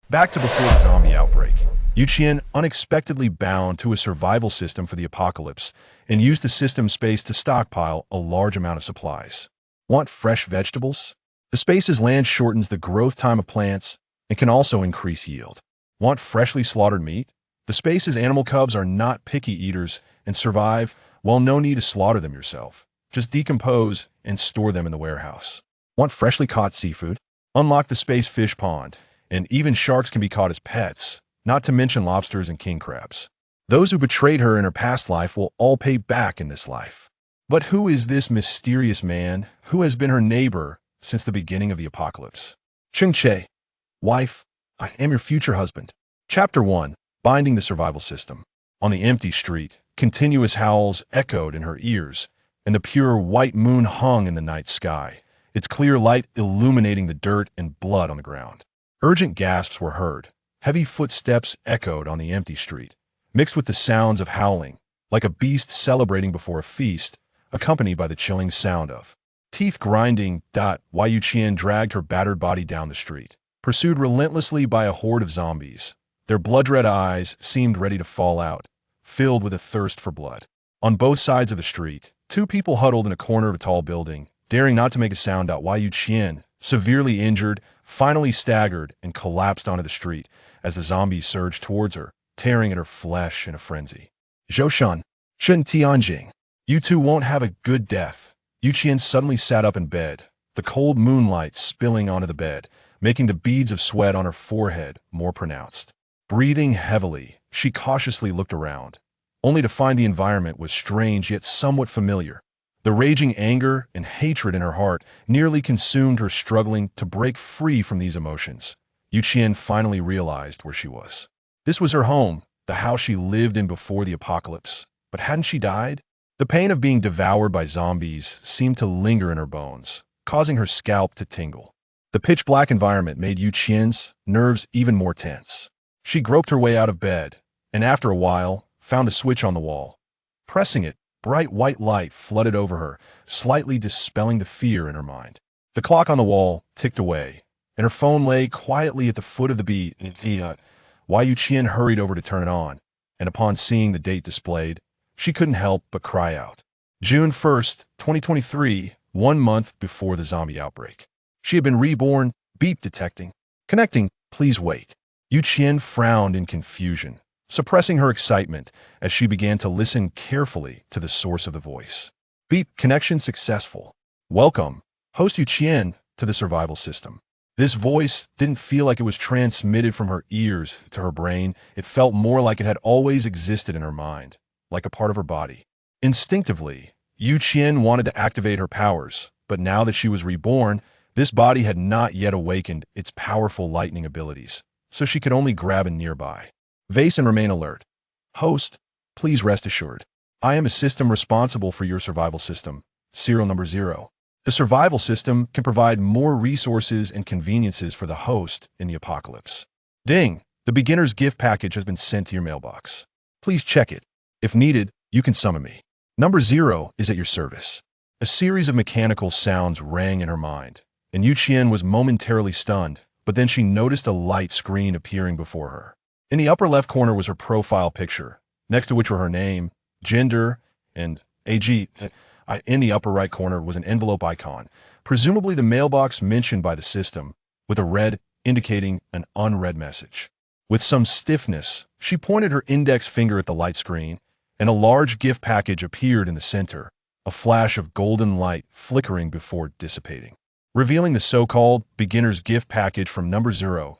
Back to before the zombie outbreak. Qian unexpectedly bound to a survival system for the apocalypse and used the system space to stockpile a large amount of supplies. Want fresh vegetables? The space's land shortens the growth time of plants and can also increase yield. Want freshly slaughtered meat? The space's animal cubs are not picky eaters and survive, well, no need to slaughter them yourself. Just decompose and store them in the warehouse. Want freshly caught seafood? Unlock the space fish pond, and even sharks can be caught as pets, not to mention lobsters and king crabs. Those who betrayed her in her past life will all pay back in this life. But who is this mysterious man who has been her neighbor since the beginning of the apocalypse? Cheng Che, wife, I am your future husband. Chapter 1, Binding the Survival System. On the empty street, continuous howls echoed in her ears, and the pure white moon hung in the night sky, its clear light illuminating the dirt and blood on the ground. Urgent gasps were heard. Heavy footsteps echoed on the empty street, mixed with the sounds of howling, like a beast celebrating before a feast, accompanied by the chilling sound of teeth grinding. Qian dragged her battered body down the street, pursued relentlessly by a horde of zombies. Their blood-red eyes seemed ready to fall out, filled with a thirst for blood. On both sides of the street, two people huddled in a corner of a tall building, daring not to make a sound. Qian, severely injured, finally staggered and collapsed onto the street as the zombies surged towards her, tearing at her flesh in a frenzy. Zhoushan, Shen Tianjing, you two won't have a good death. Qian suddenly sat up in bed, the cold moonlight spilling onto the bed, making the beads of sweat on her forehead more pronounced. Breathing heavily, she cautiously looked around, only to find the environment was strange yet somewhat familiar. The raging anger and hatred in her heart nearly consumed her, struggling to break free from these emotions. Qian finally realized where she was. This was her home, the house she lived in before the apocalypse. But hadn't she died? The pain of being devoured by zombies seemed to linger in her bones, causing her scalp to tingle. The pitch-black environment made Qian's nerves even more tense. She groped her way out of bed, and after a while, found a switch on the wall. Pressing it, bright white light flooded over her, slightly dispelling the fear in her mind. The clock on the wall ticked away, and her phone lay quietly at the foot of the bed. Qian hurried over to turn it on, and upon seeing the date displayed, she couldn't help but cry out. June 1st, 2023, 1 month before the zombie outbreak. She had been reborn. Beep detecting. Connecting, please wait. Qian frowned in confusion, suppressing her excitement as she began to listen carefully to the source of the voice. Beep, connection successful. Welcome, host Qian, to the survival system. This voice didn't feel like it was transmitted from her ears to her brain. It felt more like it had always existed in her mind, like a part of her body. Instinctively, Qian wanted to activate her powers, but now that she was reborn, this body had not yet awakened its powerful lightning abilities, so she could only grab a nearby vase and remain alert. Host, please rest assured. I am a system responsible for your survival system, serial number 0. The survival system can provide more resources and conveniences for the host in the apocalypse. Ding! The beginner's gift package has been sent to your mailbox. Please check it. If needed, you can summon me. Number 0 is at your service. A series of mechanical sounds rang in her mind, and Qian was momentarily stunned, but then she noticed a light screen appearing before her. In the upper left corner was her profile picture, next to which were her name, gender, and AG. In the upper right corner was an envelope icon, presumably the mailbox mentioned by the system, with a red indicating an unread message. With some stiffness, she pointed her index finger at the light screen, and a large gift package appeared in the center, a flash of golden light flickering before dissipating, revealing the so-called beginner's gift package from number 0.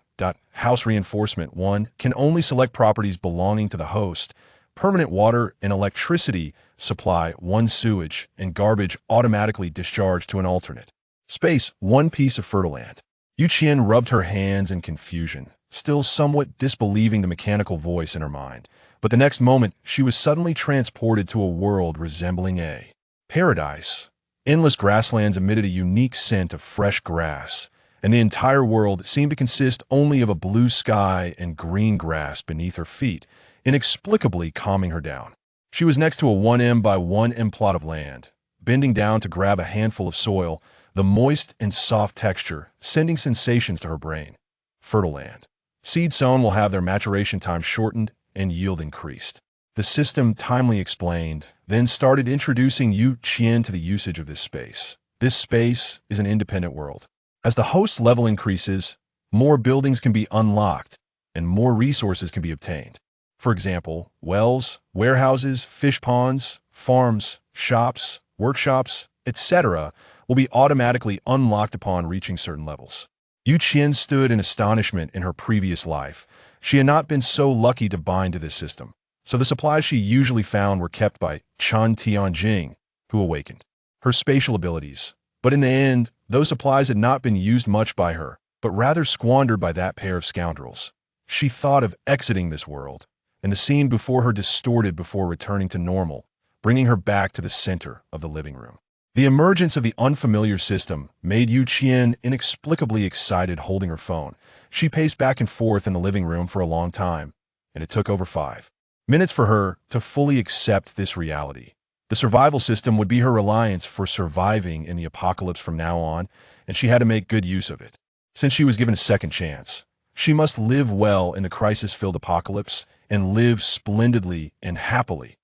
House Reinforcement 1 can only select properties belonging to the host. Permanent water and electricity supply 1 sewage and garbage automatically discharged to an alternate. Space 1 piece of fertile land. Qian rubbed her hands in confusion, still somewhat disbelieving the mechanical voice in her mind. But the next moment, she was suddenly transported to a world resembling a paradise. Endless grasslands emitted a unique scent of fresh grass, and the entire world seemed to consist only of a blue sky and green grass beneath her feet, inexplicably calming her down. She was next to a 1m by 1m plot of land, bending down to grab a handful of soil, the moist and soft texture sending sensations to her brain. Fertile land. Seeds sown will have their maturation time shortened and yield increased. The system timely explained, then started introducing Qian to the usage of this space. This space is an independent world. As the host level increases, more buildings can be unlocked and more resources can be obtained. For example, wells, warehouses, fish ponds, farms, shops, workshops, etc. will be automatically unlocked upon reaching certain levels. Qian stood in astonishment in her previous life. She had not been so lucky to bind to this system, so the supplies she usually found were kept by Chen Che, who awakened her spatial abilities. But in the end, those supplies had not been used much by her, but rather squandered by that pair of scoundrels. She thought of exiting this world, and the scene before her distorted before returning to normal, bringing her back to the center of the living room. The emergence of the unfamiliar system made Qian inexplicably excited holding her phone. She paced back and forth in the living room for a long time, and it took over 5 minutes for her to fully accept this reality. The survival system would be her reliance for surviving in the apocalypse from now on, and she had to make good use of it. Since she was given a second chance, she must live well in the crisis-filled apocalypse and live splendidly and happily.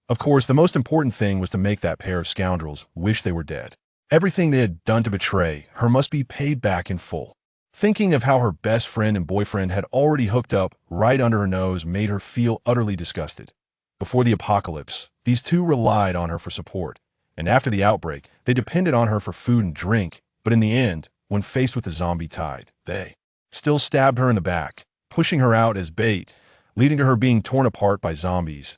Of course, the most important thing was to make that pair of scoundrels wish they were dead. Everything they had done to betray her must be paid back in full. Thinking of how her best friend and boyfriend had already hooked up right under her nose made her feel utterly disgusted. Before the apocalypse, these two relied on her for support, and after the outbreak, they depended on her for food and drink, but in the end, when faced with the zombie tide, they still stabbed her in the back, pushing her out as bait, leading to her being torn apart by zombies.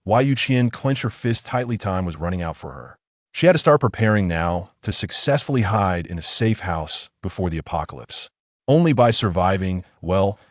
Qian clenched her fist tightly. Time was running out for her. She had to start preparing now to successfully hide in a safe house before the apocalypse. Only by surviving,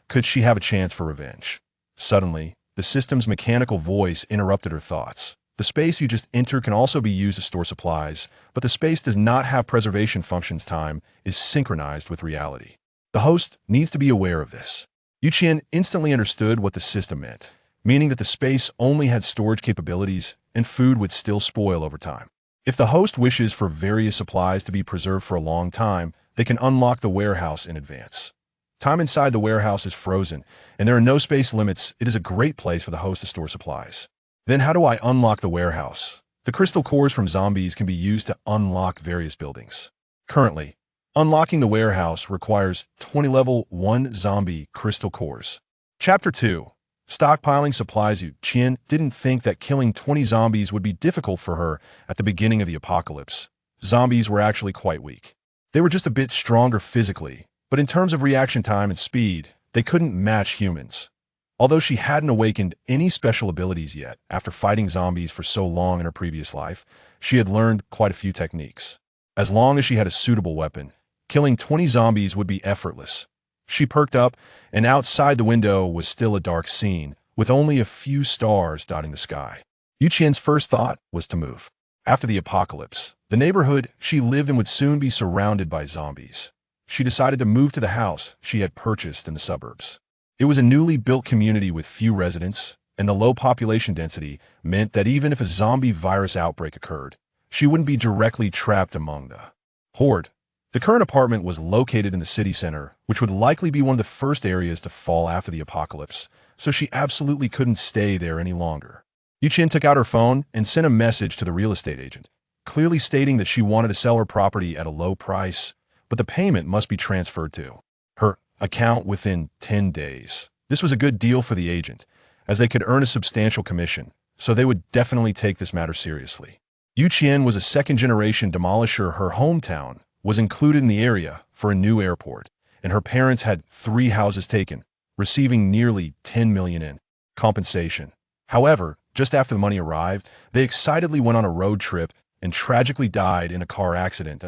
could she have a chance for revenge. Suddenly, the system's mechanical voice interrupted her thoughts. The space you just entered can also be used to store supplies, but the space does not have preservation functions. Time is synchronized with reality. The host needs to be aware of this. Qian instantly understood what the system meant, meaning that the space only had storage capabilities and food would still spoil over time. If the host wishes for various supplies to be preserved for a long time, they can unlock the warehouse in advance. Time inside the warehouse is frozen, and there are no space limits. It is a great place for the host to store supplies. Then how do I unlock the warehouse? The crystal cores from zombies can be used to unlock various buildings. Currently, unlocking the warehouse requires 20 level 1 zombie crystal cores. Chapter 2. Stockpiling supplies. Qian didn't think that killing 20 zombies would be difficult for her at the beginning of the apocalypse. Zombies were actually quite weak. They were just a bit stronger physically, but in terms of reaction time and speed, they couldn't match humans. Although she hadn't awakened any special abilities yet, after fighting zombies for so long in her previous life, she had learned quite a few techniques. As long as she had a suitable weapon, killing 20 zombies would be effortless. She perked up, and outside the window was still a dark scene, with only a few stars dotting the sky. Qian's first thought was to move. After the apocalypse, the neighborhood she lived in would soon be surrounded by zombies. She decided to move to the house she had purchased in the suburbs. It was a newly built community with few residents, and the low population density meant that even if a zombie virus outbreak occurred, she wouldn't be directly trapped among the horde. The current apartment was located in the city center, which would likely be one of the first areas to fall after the apocalypse, so she absolutely couldn't stay there any longer. Qian took out her phone and sent a message to the real estate agent, clearly stating that she wanted to sell her property at a low price, but the payment must be transferred to her account within 10 days. This was a good deal for the agent, as they could earn a substantial commission, so they would definitely take this matter seriously. Qian was a second-generation demolisher. Her hometown was included in the area for a new airport, and her parents had 3 houses taken, receiving nearly 10 million in compensation. However, just after the money arrived, they excitedly went on a road trip and tragically died in a car accident.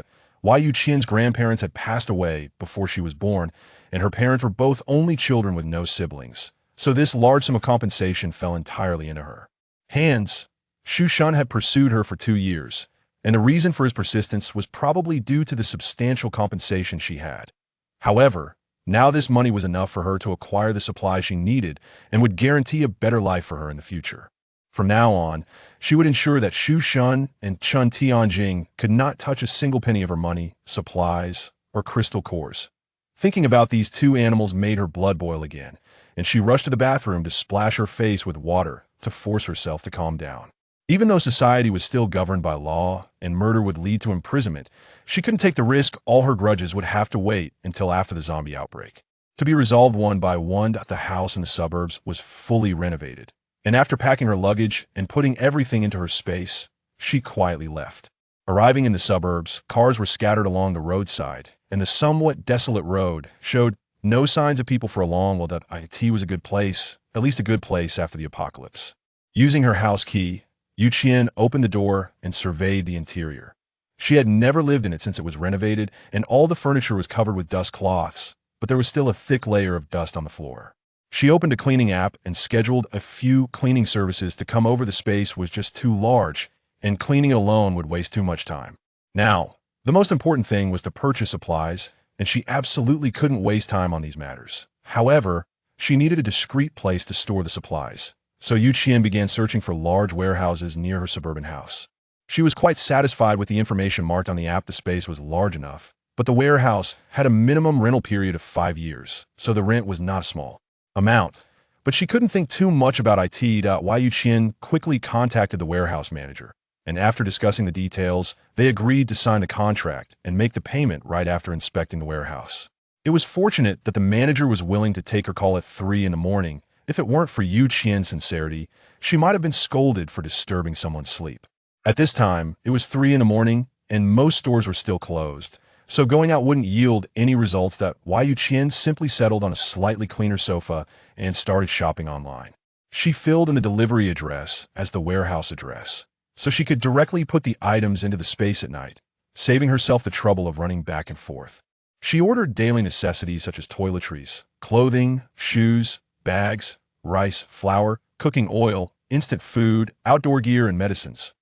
Qian's grandparents had passed away before she was born, and her parents were both only children with no siblings, so this large sum of compensation fell entirely into her hands. Xu Shun had pursued her for 2 years, and the reason for his persistence was probably due to the substantial compensation she had. However, now this money was enough for her to acquire the supplies she needed and would guarantee a better life for her in the future. From now on, she would ensure that Xu Shun and Chen Tianjing could not touch a single penny of her money, supplies, or crystal cores. Thinking about these two animals made her blood boil again, and she rushed to the bathroom to splash her face with water to force herself to calm down. Even though society was still governed by law and murder would lead to imprisonment, she couldn't take the risk all her grudges would have to wait until after the zombie outbreak. To be resolved one by one, the house in the suburbs was fully renovated, and after packing her luggage and putting everything into her space, she quietly left. Arriving in the suburbs, cars were scattered along the roadside, and the somewhat desolate road showed no signs of people for a long while. That it was a good place, at least a good place after the apocalypse. Using her house key, Qian opened the door and surveyed the interior. She had never lived in it since it was renovated, and all the furniture was covered with dust cloths, but there was still a thick layer of dust on the floor. She opened a cleaning app and scheduled a few cleaning services to come over. The space was just too large, and cleaning it alone would waste too much time. Now, the most important thing was to purchase supplies, and she absolutely couldn't waste time on these matters. However, she needed a discreet place to store the supplies, so Qian began searching for large warehouses near her suburban house. She was quite satisfied with the information marked on the app. The space was large enough, but the warehouse had a minimum rental period of 5 years, so the rent was not a small amount. But she couldn't think too much about it. Qian quickly contacted the warehouse manager, and after discussing the details, they agreed to sign the contract and make the payment right after inspecting the warehouse. It was fortunate that the manager was willing to take her call at 3 in the morning. If it weren't for Qian's sincerity, she might have been scolded for disturbing someone's sleep. At this time, it was 3 in the morning, and most stores were still closed, so going out wouldn't yield any results. That Qian simply settled on a slightly cleaner sofa and started shopping online. She filled in the delivery address as the warehouse address, so she could directly put the items into the space at night, saving herself the trouble of running back and forth. She ordered daily necessities such as toiletries, clothing, shoes, bags, rice, flour, cooking oil, instant food, outdoor gear, and medicines.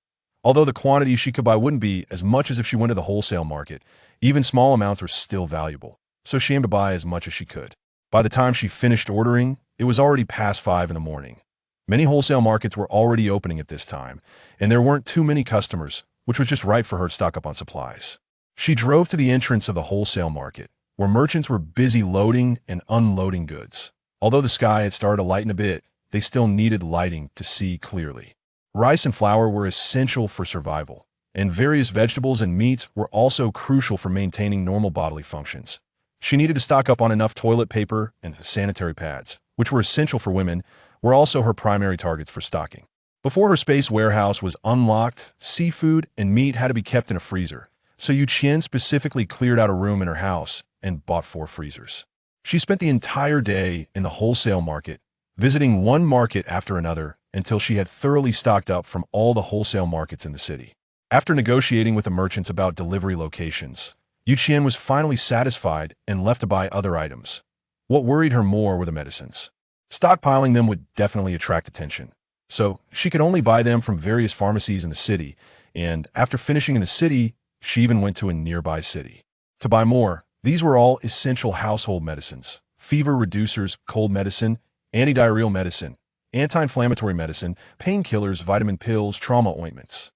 Although the quantity she could buy wouldn't be as much as if she went to the wholesale market, even small amounts were still valuable, so she aimed to buy as much as she could. By the time she finished ordering, it was already past 5 in the morning. Many wholesale markets were already opening at this time, and there weren't too many customers, which was just right for her to stock up on supplies. She drove to the entrance of the wholesale market, where merchants were busy loading and unloading goods. Although the sky had started to lighten a bit, they still needed lighting to see clearly. Rice and flour were essential for survival, and various vegetables and meats were also crucial for maintaining normal bodily functions. She needed to stock up on enough toilet paper and sanitary pads, which were essential for women, were also her primary targets for stocking. Before her space warehouse was unlocked, seafood and meat had to be kept in a freezer, so Qian specifically cleared out a room in her house and bought 4 freezers. She spent the entire day in the wholesale market, visiting one market after another until she had thoroughly stocked up from all the wholesale markets in the city. After negotiating with the merchants about delivery locations, Qian was finally satisfied and left to buy other items. What worried her more were the medicines. Stockpiling them would definitely attract attention, so she could only buy them from various pharmacies in the city, and after finishing in the city, she even went to a nearby city to buy more. These were all essential household medicines: fever reducers, cold medicine, antidiarrheal medicine, anti-inflammatory medicine, painkillers, vitamin pills, trauma ointments,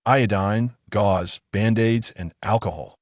iodine, gauze, band-aids, and alcohol.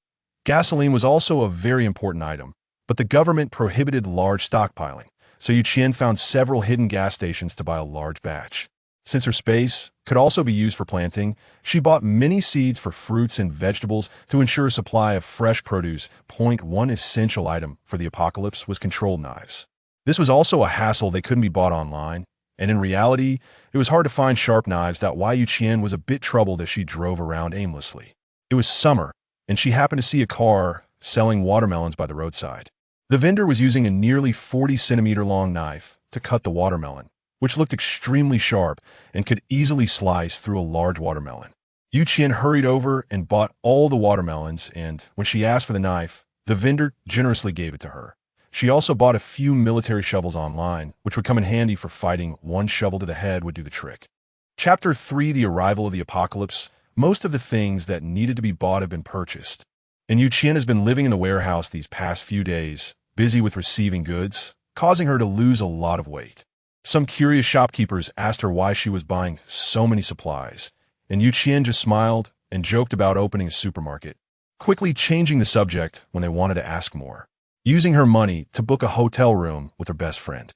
Gasoline was also a very important item, but the government prohibited large stockpiling, so Qian found several hidden gas stations to buy a large batch. Since her space could also be used for planting, she bought many seeds for fruits and vegetables to ensure a supply of fresh produce. One essential item for the apocalypse was controlled knives. This was also a hassle. They couldn't be bought online, and in reality, it was hard to find sharp knives. Qian was a bit troubled as she drove around aimlessly. It was summer, and she happened to see a car selling watermelons by the roadside. The vendor was using a nearly 40-centimeter long knife to cut the watermelon, which looked extremely sharp and could easily slice through a large watermelon. Qian hurried over and bought all the watermelons, and when she asked for the knife, the vendor generously gave it to her. She also bought a few military shovels online, which would come in handy for fighting. One shovel to the head would do the trick. Chapter 3: The Arrival of the Apocalypse. Most of the things that needed to be bought have been purchased, and Qian has been living in the warehouse these past few days, busy with receiving goods, causing her to lose a lot of weight. Some curious shopkeepers asked her why she was buying so many supplies, and Qian just smiled and joked about opening a supermarket, quickly changing the subject when they wanted to ask more. using her money to book a hotel room with her best friend.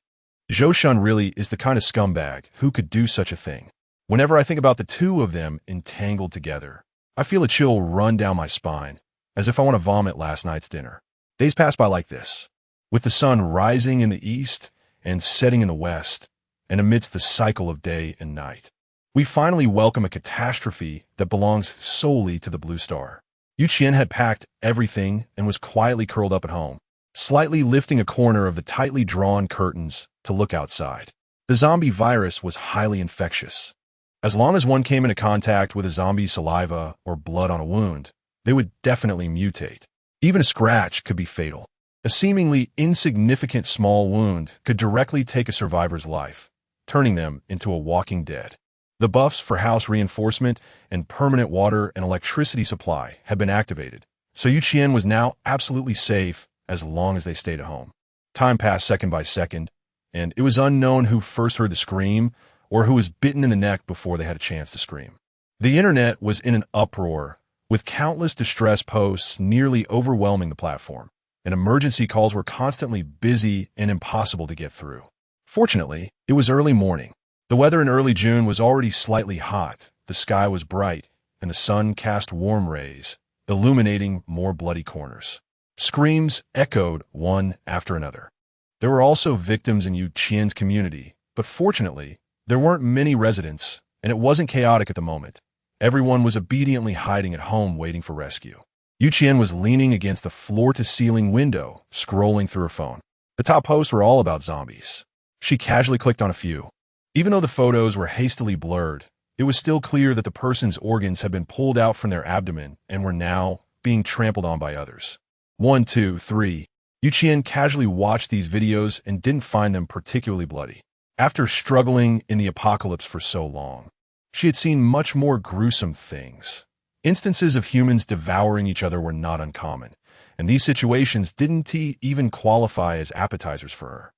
Zhou Shun really is the kind of scumbag who could do such a thing. Whenever I think about the two of them entangled together, I feel a chill run down my spine, as if I want to vomit last night's dinner. Days pass by like this, with the sun rising in the east and setting in the west, and amidst the cycle of day and night. We finally welcome a catastrophe that belongs solely to the Blue Star. Qian had packed everything and was quietly curled up at home, slightly lifting a corner of the tightly drawn curtains to look outside. The zombie virus was highly infectious. As long as one came into contact with a zombie's saliva or blood on a wound, they would definitely mutate. Even a scratch could be fatal. A seemingly insignificant small wound could directly take a survivor's life, turning them into a walking dead. The buffs for house reinforcement and permanent water and electricity supply had been activated, so Qian was now absolutely safe as long as they stayed at home. Time passed second by second, and it was unknown who first heard the scream or who was bitten in the neck before they had a chance to scream. The internet was in an uproar, with countless distress posts nearly overwhelming the platform, and emergency calls were constantly busy and impossible to get through. Fortunately, it was early morning. The weather in early June was already slightly hot, the sky was bright, and the sun cast warm rays, illuminating more bloody corners. Screams echoed one after another. There were also victims in Qian's community, but fortunately, there weren't many residents, and it wasn't chaotic at the moment. Everyone was obediently hiding at home waiting for rescue. Qian was leaning against the floor-to-ceiling window, scrolling through her phone. The top posts were all about zombies. She casually clicked on a few. Even though the photos were hastily blurred, it was still clear that the person's organs had been pulled out from their abdomen and were now being trampled on by others. 1, 2, 3. Qian casually watched these videos and didn't find them particularly bloody. After struggling in the apocalypse for so long, she had seen much more gruesome things. Instances of humans devouring each other were not uncommon, and these situations didn't even qualify as appetizers for her.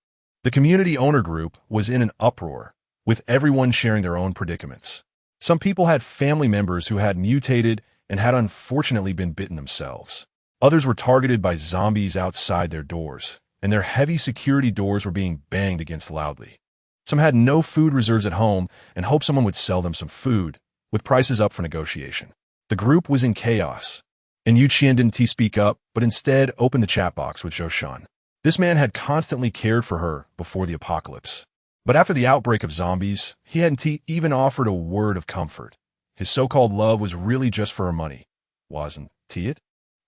The community owner group was in an uproar, with everyone sharing their own predicaments. Some people had family members who had mutated and had unfortunately been bitten themselves. Others were targeted by zombies outside their doors, and their heavy security doors were being banged against loudly. Some had no food reserves at home and hoped someone would sell them some food, with prices up for negotiation. The group was in chaos, and Qian didn't speak up, but instead opened the chat box with Zhou Shun. This man had constantly cared for her before the apocalypse. But after the outbreak of zombies, he hadn't even offered a word of comfort. His so-called love was really just for her money. Wasn't it?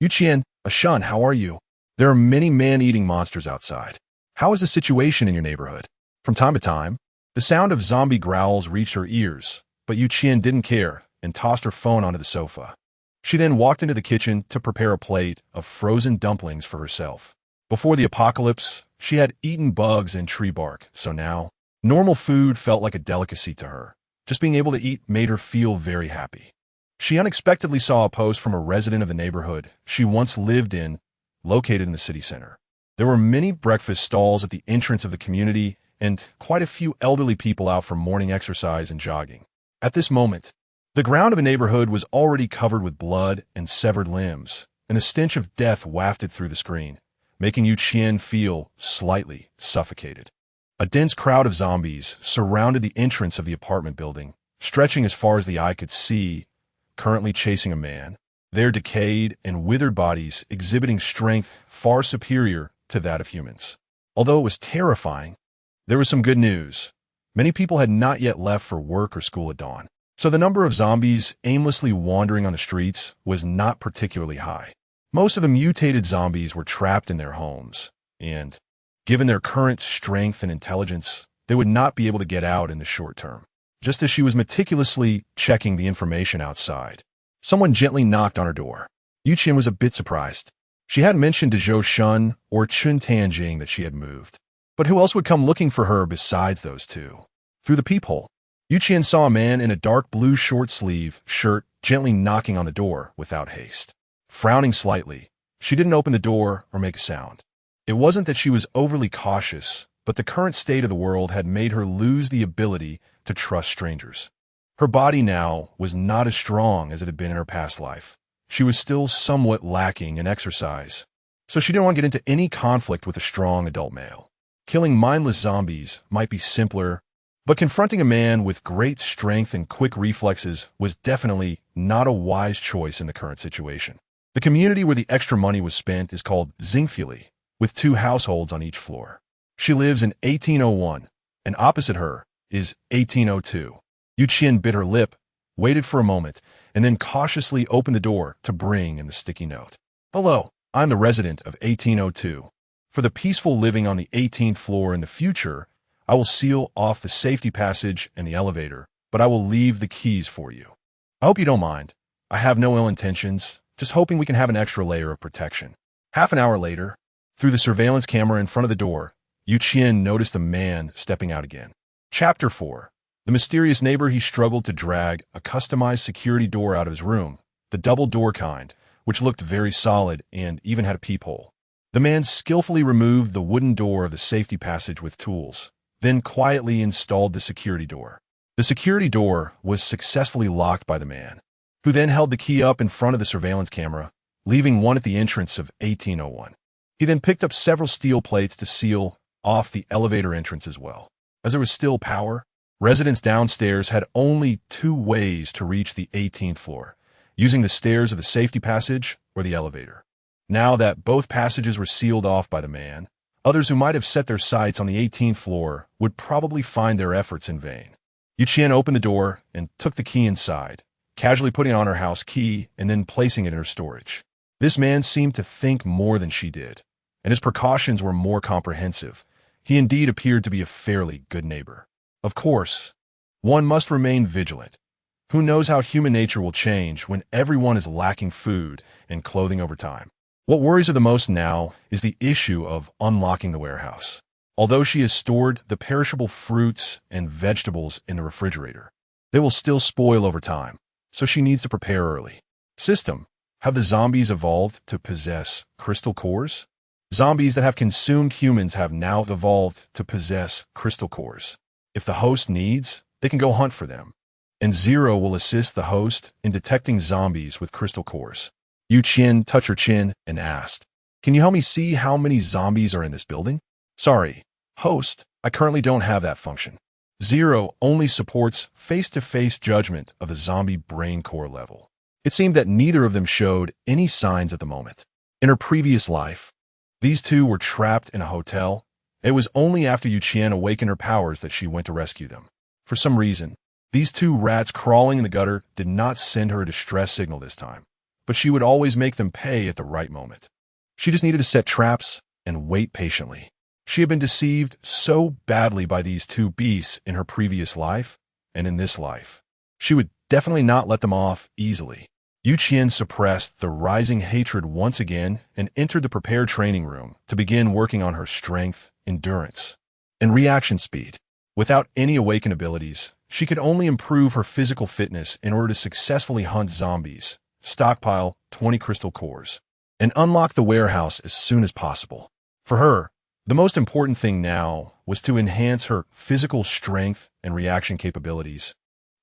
Qian, Shun, how are you? There are many man-eating monsters outside. How is the situation in your neighborhood? From time to time, the sound of zombie growls reached her ears, but Qian didn't care and tossed her phone onto the sofa. She then walked into the kitchen to prepare a plate of frozen dumplings for herself. Before the apocalypse, she had eaten bugs and tree bark, so now, normal food felt like a delicacy to her. Just being able to eat made her feel very happy. She unexpectedly saw a post from a resident of the neighborhood she once lived in, located in the city center. There were many breakfast stalls at the entrance of the community and quite a few elderly people out for morning exercise and jogging. At this moment, the ground of a neighborhood was already covered with blood and severed limbs, and the stench of death wafted through the screen, making Qian feel slightly suffocated. A dense crowd of zombies surrounded the entrance of the apartment building, stretching as far as the eye could see, currently chasing a man, their decayed and withered bodies exhibiting strength far superior to that of humans. Although it was terrifying, there was some good news. Many people had not yet left for work or school at dawn, so the number of zombies aimlessly wandering on the streets was not particularly high. Most of the mutated zombies were trapped in their homes, and, given their current strength and intelligence, they would not be able to get out in the short term. Just as she was meticulously checking the information outside, someone gently knocked on her door. Qian was a bit surprised. She hadn't mentioned to Zhou Shun or Chun Tanjing that she had moved. But who else would come looking for her besides those two? Through the peephole, Qian saw a man in a dark blue short-sleeve shirt gently knocking on the door without haste. Frowning slightly, she didn't open the door or make a sound. It wasn't that she was overly cautious, but the current state of the world had made her lose the ability to trust strangers. Her body now was not as strong as it had been in her past life. She was still somewhat lacking in exercise, so she didn't want to get into any conflict with a strong adult male. Killing mindless zombies might be simpler, but confronting a man with great strength and quick reflexes was definitely not a wise choice in the current situation. The community where the extra money was spent is called Zingfili, with 2 households on each floor. She lives in 1801, and opposite her is 1802. Qian bit her lip, waited for a moment, and then cautiously opened the door to bring in the sticky note. "Hello, I'm the resident of 1802. For the peaceful living on the 18th floor in the future, I will seal off the safety passage and the elevator, but I will leave the keys for you. I hope you don't mind. I have no ill intentions, just hoping we can have an extra layer of protection." Half an hour later, through the surveillance camera in front of the door, Qian noticed a man stepping out again. Chapter 4. The mysterious neighbor. He struggled to drag a customized security door out of his room, the double door kind, which looked very solid and even had a peephole. The man skillfully removed the wooden door of the safety passage with tools, then quietly installed the security door. The security door was successfully locked by the man, who then held the key up in front of the surveillance camera, leaving one at the entrance of 1801. He then picked up several steel plates to seal off the elevator entrance as well. As there was still power, residents downstairs had only 2 ways to reach the 18th floor, using the stairs of the safety passage or the elevator. Now that both passages were sealed off by the man, others who might have set their sights on the 18th floor would probably find their efforts in vain. Qian opened the door and took the key inside, casually putting on her house key and then placing it in her storage. This man seemed to think more than she did, and his precautions were more comprehensive. He indeed appeared to be a fairly good neighbor. Of course, one must remain vigilant. Who knows how human nature will change when everyone is lacking food and clothing over time. What worries her the most now is the issue of unlocking the warehouse. Although she has stored the perishable fruits and vegetables in the refrigerator, they will still spoil over time, so she needs to prepare early. System: have the zombies evolved to possess crystal cores? Zombies that have consumed humans have now evolved to possess crystal cores. If the host needs, they can go hunt for them, and Zero will assist the host in detecting zombies with crystal cores. Qian touched her chin and asked, "Can you help me see how many zombies are in this building?" "Sorry, host, I currently don't have that function. Zero only supports face-to-face judgment of the zombie brain core level." It seemed that neither of them showed any signs at the moment. In her previous life, these 2 were trapped in a hotel. It was only after Qian awakened her powers that she went to rescue them. For some reason, these 2 rats crawling in the gutter did not send her a distress signal this time, but she would always make them pay at the right moment. She just needed to set traps and wait patiently. She had been deceived so badly by these 2 beasts in her previous life and in this life. She would definitely not let them off easily. Qian suppressed the rising hatred once again and entered the prepared training room to begin working on her strength, endurance, and reaction speed. Without any awakened abilities, she could only improve her physical fitness in order to successfully hunt zombies, stockpile 20 crystal cores, and unlock the warehouse as soon as possible. For her, the most important thing now was to enhance her physical strength and reaction capabilities.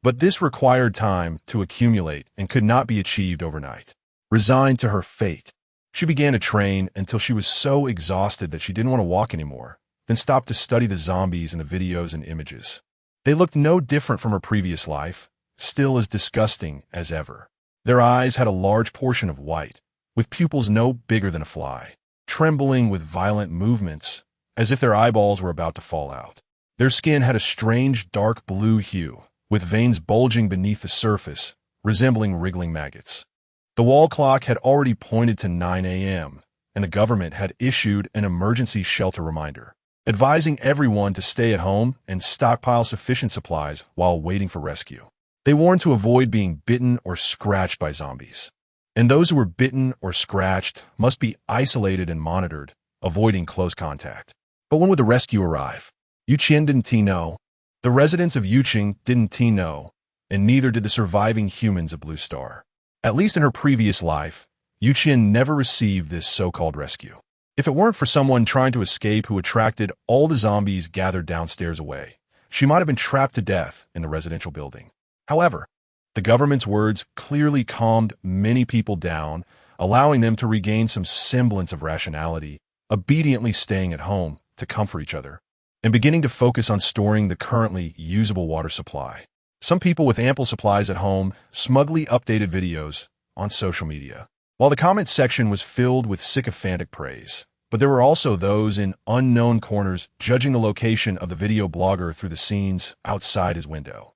But this required time to accumulate and could not be achieved overnight. Resigned to her fate, she began to train until she was so exhausted that she didn't want to walk anymore, then stopped to study the zombies in the videos and images. They looked no different from her previous life, still as disgusting as ever. Their eyes had a large portion of white, with pupils no bigger than a fly, trembling with violent movements, as if their eyeballs were about to fall out. Their skin had a strange dark blue hue, with veins bulging beneath the surface, resembling wriggling maggots. The wall clock had already pointed to 9 a.m., and the government had issued an emergency shelter reminder, advising everyone to stay at home and stockpile sufficient supplies while waiting for rescue. They warned to avoid being bitten or scratched by zombies, and those who were bitten or scratched must be isolated and monitored, avoiding close contact. But when would the rescue arrive? Qian didn't know. The residents of Yuqing didn't know, and neither did the surviving humans of Blue Star. At least in her previous life, Qian never received this so-called rescue. If it weren't for someone trying to escape who attracted all the zombies gathered downstairs away, she might have been trapped to death in the residential building. However, the government's words clearly calmed many people down allowing them to regain some semblance of rationality, obediently staying at home to comfort each other, and beginning to focus on storing the currently usable water supply. Some people with ample supplies at home smugly updated videos on social media, while the comment section was filled with sycophantic praise. But there were also those in unknown corners judging the location of the video blogger through the scenes outside his window.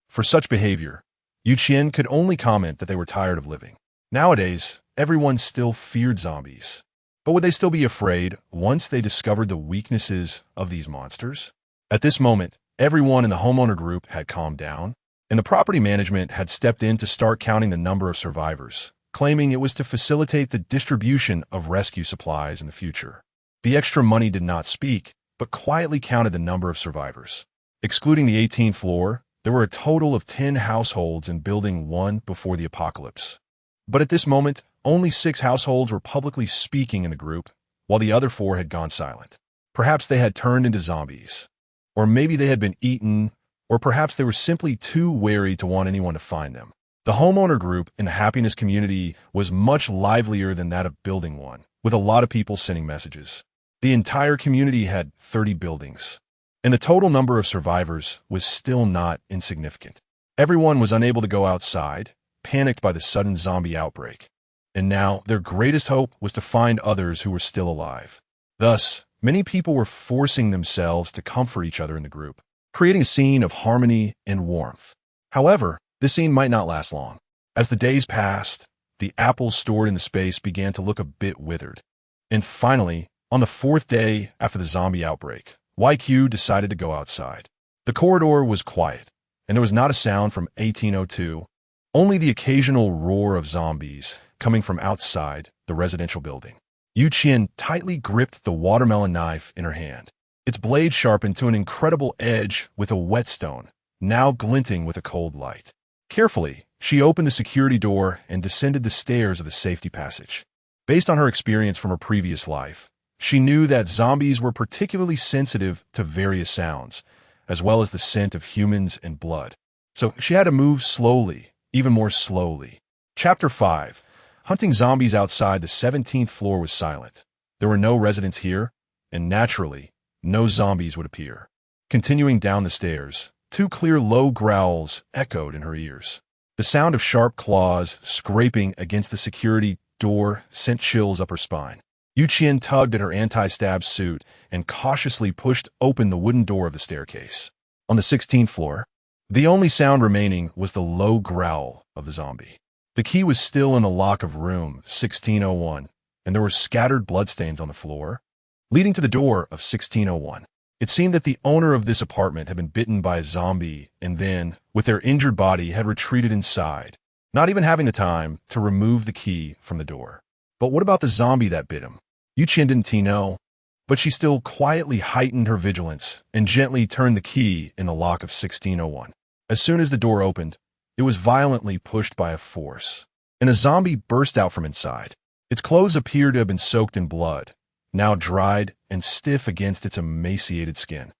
For such behavior, Qian could only comment that they were tired of living. Nowadays, everyone still feared zombies. But would they still be afraid once they discovered the weaknesses of these monsters? At this moment, everyone in the homeowner group had calmed down, and the property management had stepped in to start counting the number of survivors, claiming it was to facilitate the distribution of rescue supplies in the future. The extra money did not speak, but quietly counted the number of survivors. Excluding the 18th floor, there were a total of 10 households in Building 1 before the apocalypse. But at this moment, only 6 households were publicly speaking in the group, while the other 4 had gone silent. Perhaps they had turned into zombies. Or maybe they had been eaten, or perhaps they were simply too wary to want anyone to find them. The homeowner group in the happiness community was much livelier than that of Building 1, with a lot of people sending messages. The entire community had 30 buildings, and the total number of survivors was still not insignificant. Everyone was unable to go outside, panicked by the sudden zombie outbreak. And now their greatest hope was to find others who were still alive. Thus, many people were forcing themselves to comfort each other in the group, creating a scene of harmony and warmth. However, this scene might not last long. As the days passed, the apples stored in the space began to look a bit withered. And finally, on the 4th day after the zombie outbreak, YQ decided to go outside. The corridor was quiet, and there was not a sound from 1802, only the occasional roar of zombies coming from outside the residential building. Qian tightly gripped the watermelon knife in her hand, its blade sharpened to an incredible edge with a whetstone, now glinting with a cold light. Carefully, she opened the security door and descended the stairs of the safety passage. Based on her experience from her previous life, she knew that zombies were particularly sensitive to various sounds, as well as the scent of humans and blood. So she had to move slowly, even more slowly. Chapter 5. Hunting zombies outside the 17th floor was silent. There were no residents here, and naturally, no zombies would appear. Continuing down the stairs, 2 clear low growls echoed in her ears. The sound of sharp claws scraping against the security door sent chills up her spine. Qian tugged at her anti-stab suit and cautiously pushed open the wooden door of the staircase. On the 16th floor, the only sound remaining was the low growl of the zombie. The key was still in the lock of room 1601, and there were scattered bloodstains on the floor, leading to the door of 1601. It seemed that the owner of this apartment had been bitten by a zombie and then, with their injured body, had retreated inside, not even having the time to remove the key from the door. But what about the zombie that bit him? Qian didn't know, but she still quietly heightened her vigilance and gently turned the key in the lock of 1601. As soon as the door opened, it was violently pushed by a force, and a zombie burst out from inside. Its clothes appeared to have been soaked in blood, now dried and stiff against its emaciated skin.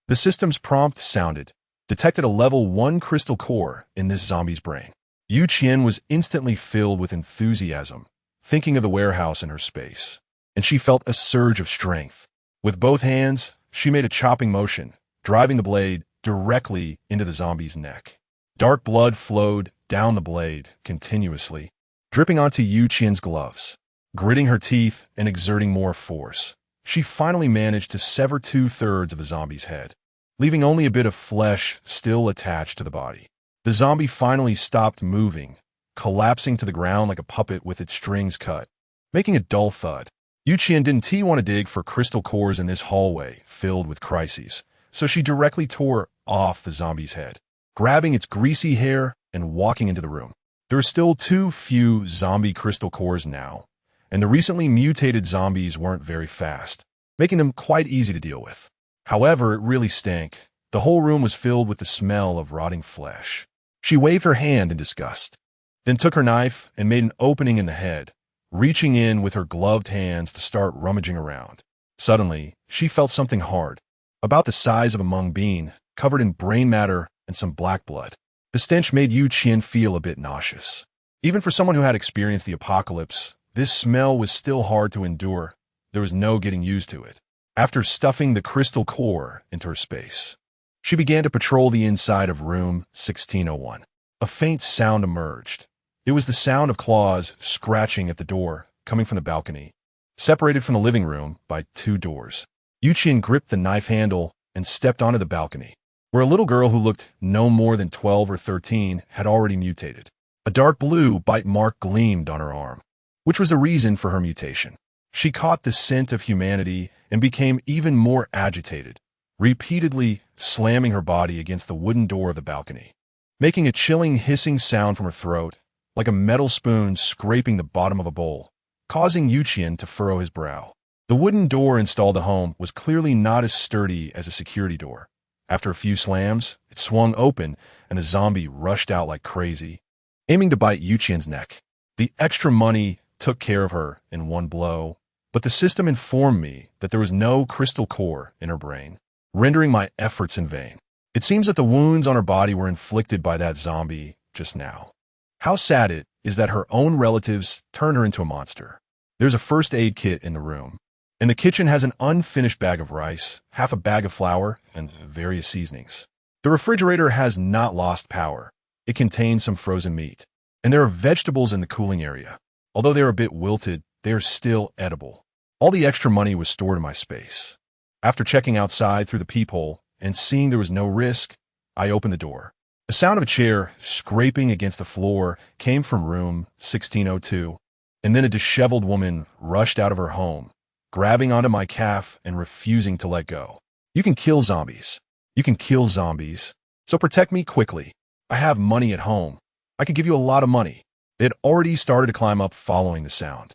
The system's prompt sounded, detected a level 1 crystal core in this zombie's brain. Qian was instantly filled with enthusiasm, thinking of the warehouse in her space, and she felt a surge of strength. With both hands, she made a chopping motion, driving the blade directly into the zombie's neck. Dark blood flowed down the blade continuously, dripping onto Qian's gloves. Gritting her teeth and exerting more force, she finally managed to sever 2/3 of the zombie's head, leaving only a bit of flesh still attached to the body. The zombie finally stopped moving, collapsing to the ground like a puppet with its strings cut, making a dull thud. Qian didn't want to dig for crystal cores in this hallway filled with crises, so she directly tore off the zombie's head, grabbing its greasy hair and walking into the room. There were still too few zombie crystal cores now, and the recently mutated zombies weren't very fast, making them quite easy to deal with. However, it really stank. The whole room was filled with the smell of rotting flesh. She waved her hand in disgust, then took her knife and made an opening in the head, reaching in with her gloved hands to start rummaging around. Suddenly, she felt something hard, about the size of a mung bean, covered in brain matter and some black blood. The stench made Qian feel a bit nauseous. Even for someone who had experienced the apocalypse, This smell was still hard to endure. There was no getting used to it. After stuffing the crystal core into her space, she began to patrol the inside of room 1601. A faint sound emerged. It was the sound of claws scratching at the door, coming from the balcony, separated from the living room by 2 doors. Qian gripped the knife handle and stepped onto the balcony, where a little girl who looked no more than 12 or 13 had already mutated. A dark blue bite mark gleamed on her arm, which was the reason for her mutation. She caught the scent of humanity and became even more agitated, repeatedly slamming her body against the wooden door of the balcony, making a chilling hissing sound from her throat, like a metal spoon scraping the bottom of a bowl, causing Qian to furrow his brow. The wooden door installed at home was clearly not as sturdy as a security door. After a few slams, it swung open and a zombie rushed out like crazy, aiming to bite Qian's neck. The extra money took care of her in one blow, but the system informed me that there was no crystal core in her brain, rendering my efforts in vain. It seems that the wounds on her body were inflicted by that zombie just now. How sad it is that her own relatives turned her into a monster. There's a first aid kit in the room, and the kitchen has an unfinished bag of rice, half a bag of flour, and various seasonings. The refrigerator has not lost power. It contains some frozen meat, and there are vegetables in the cooling area. Although they are a bit wilted, they are still edible. All the extra money was stored in my space. After checking outside through the peephole and seeing there was no risk, I opened the door. The sound of a chair scraping against the floor came from room 1602, and then a disheveled woman rushed out of her home, grabbing onto my calf and refusing to let go. You can kill zombies. You can kill zombies. So protect me quickly. I have money at home. I could give you a lot of money. They had already started to climb up following the sound.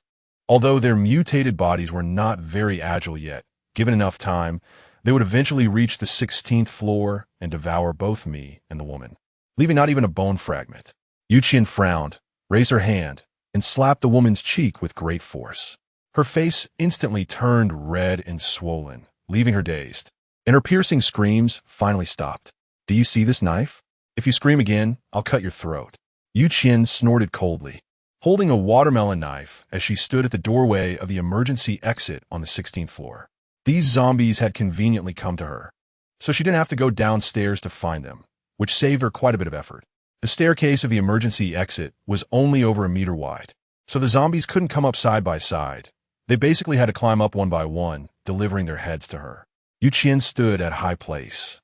Although their mutated bodies were not very agile yet, given enough time, they would eventually reach the 16th floor and devour both me and the woman, leaving not even a bone fragment. Qian frowned, raised her hand, and slapped the woman's cheek with great force. Her face instantly turned red and swollen, leaving her dazed, and her piercing screams finally stopped. Do you see this knife? If you scream again, I'll cut your throat. Qian snorted coldly, holding a watermelon knife as she stood at the doorway of the emergency exit on the 16th floor. These zombies had conveniently come to her, so she didn't have to go downstairs to find them, which saved her quite a bit of effort. The staircase of the emergency exit was only over a meter wide, so the zombies couldn't come up side by side. They basically had to climb up one by one, delivering their heads to her. Qian stood at high place,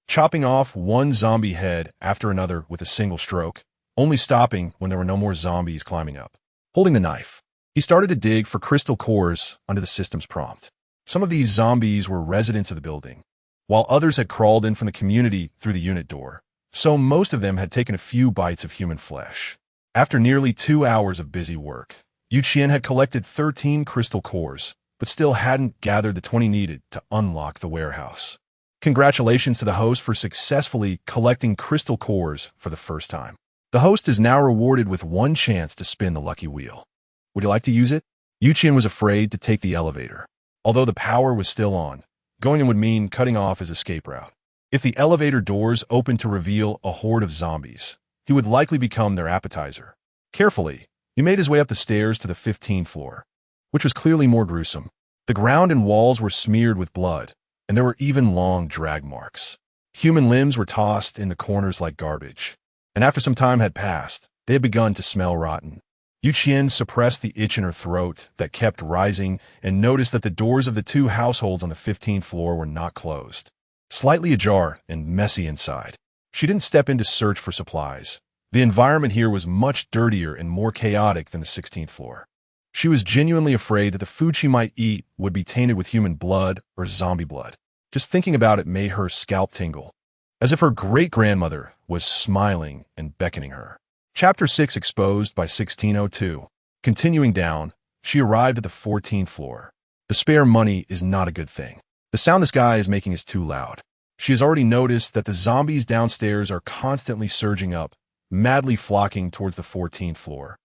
chopping off one zombie head after another with a single stroke, only stopping when there were no more zombies climbing up. Holding the knife, he started to dig for crystal cores under the system's prompt. Some of these zombies were residents of the building, while others had crawled in from the community through the unit door, so most of them had taken a few bites of human flesh. After nearly 2 hours of busy work, Qian had collected 13 crystal cores, but still hadn't gathered the 20 needed to unlock the warehouse. Congratulations to the host for successfully collecting crystal cores for the first time. The host is now rewarded with 1 chance to spin the lucky wheel. Would you like to use it? Qian was afraid to take the elevator. Although the power was still on, going in would mean cutting off his escape route. If the elevator doors opened to reveal a horde of zombies, he would likely become their appetizer. Carefully, he made his way up the stairs to the 15th floor, which was clearly more gruesome. The ground and walls were smeared with blood, and there were even long drag marks. Human limbs were tossed in the corners like garbage, and after some time had passed, they had begun to smell rotten. Qian suppressed the itch in her throat that kept rising and noticed that the doors of the 2 households on the 15th floor were not closed, slightly ajar and messy inside. She didn't step in to search for supplies. The environment here was much dirtier and more chaotic than the 16th floor. She was genuinely afraid that the food she might eat would be tainted with human blood or zombie blood. Just thinking about it made her scalp tingle, as if her great-grandmother was smiling and beckoning her. Chapter 6 Exposed by 1602. Continuing down, she arrived at the 14th floor. The spare money is not a good thing. The sound this guy is making is too loud. She has already noticed that the zombies downstairs are constantly surging up, madly flocking towards the 14th floor,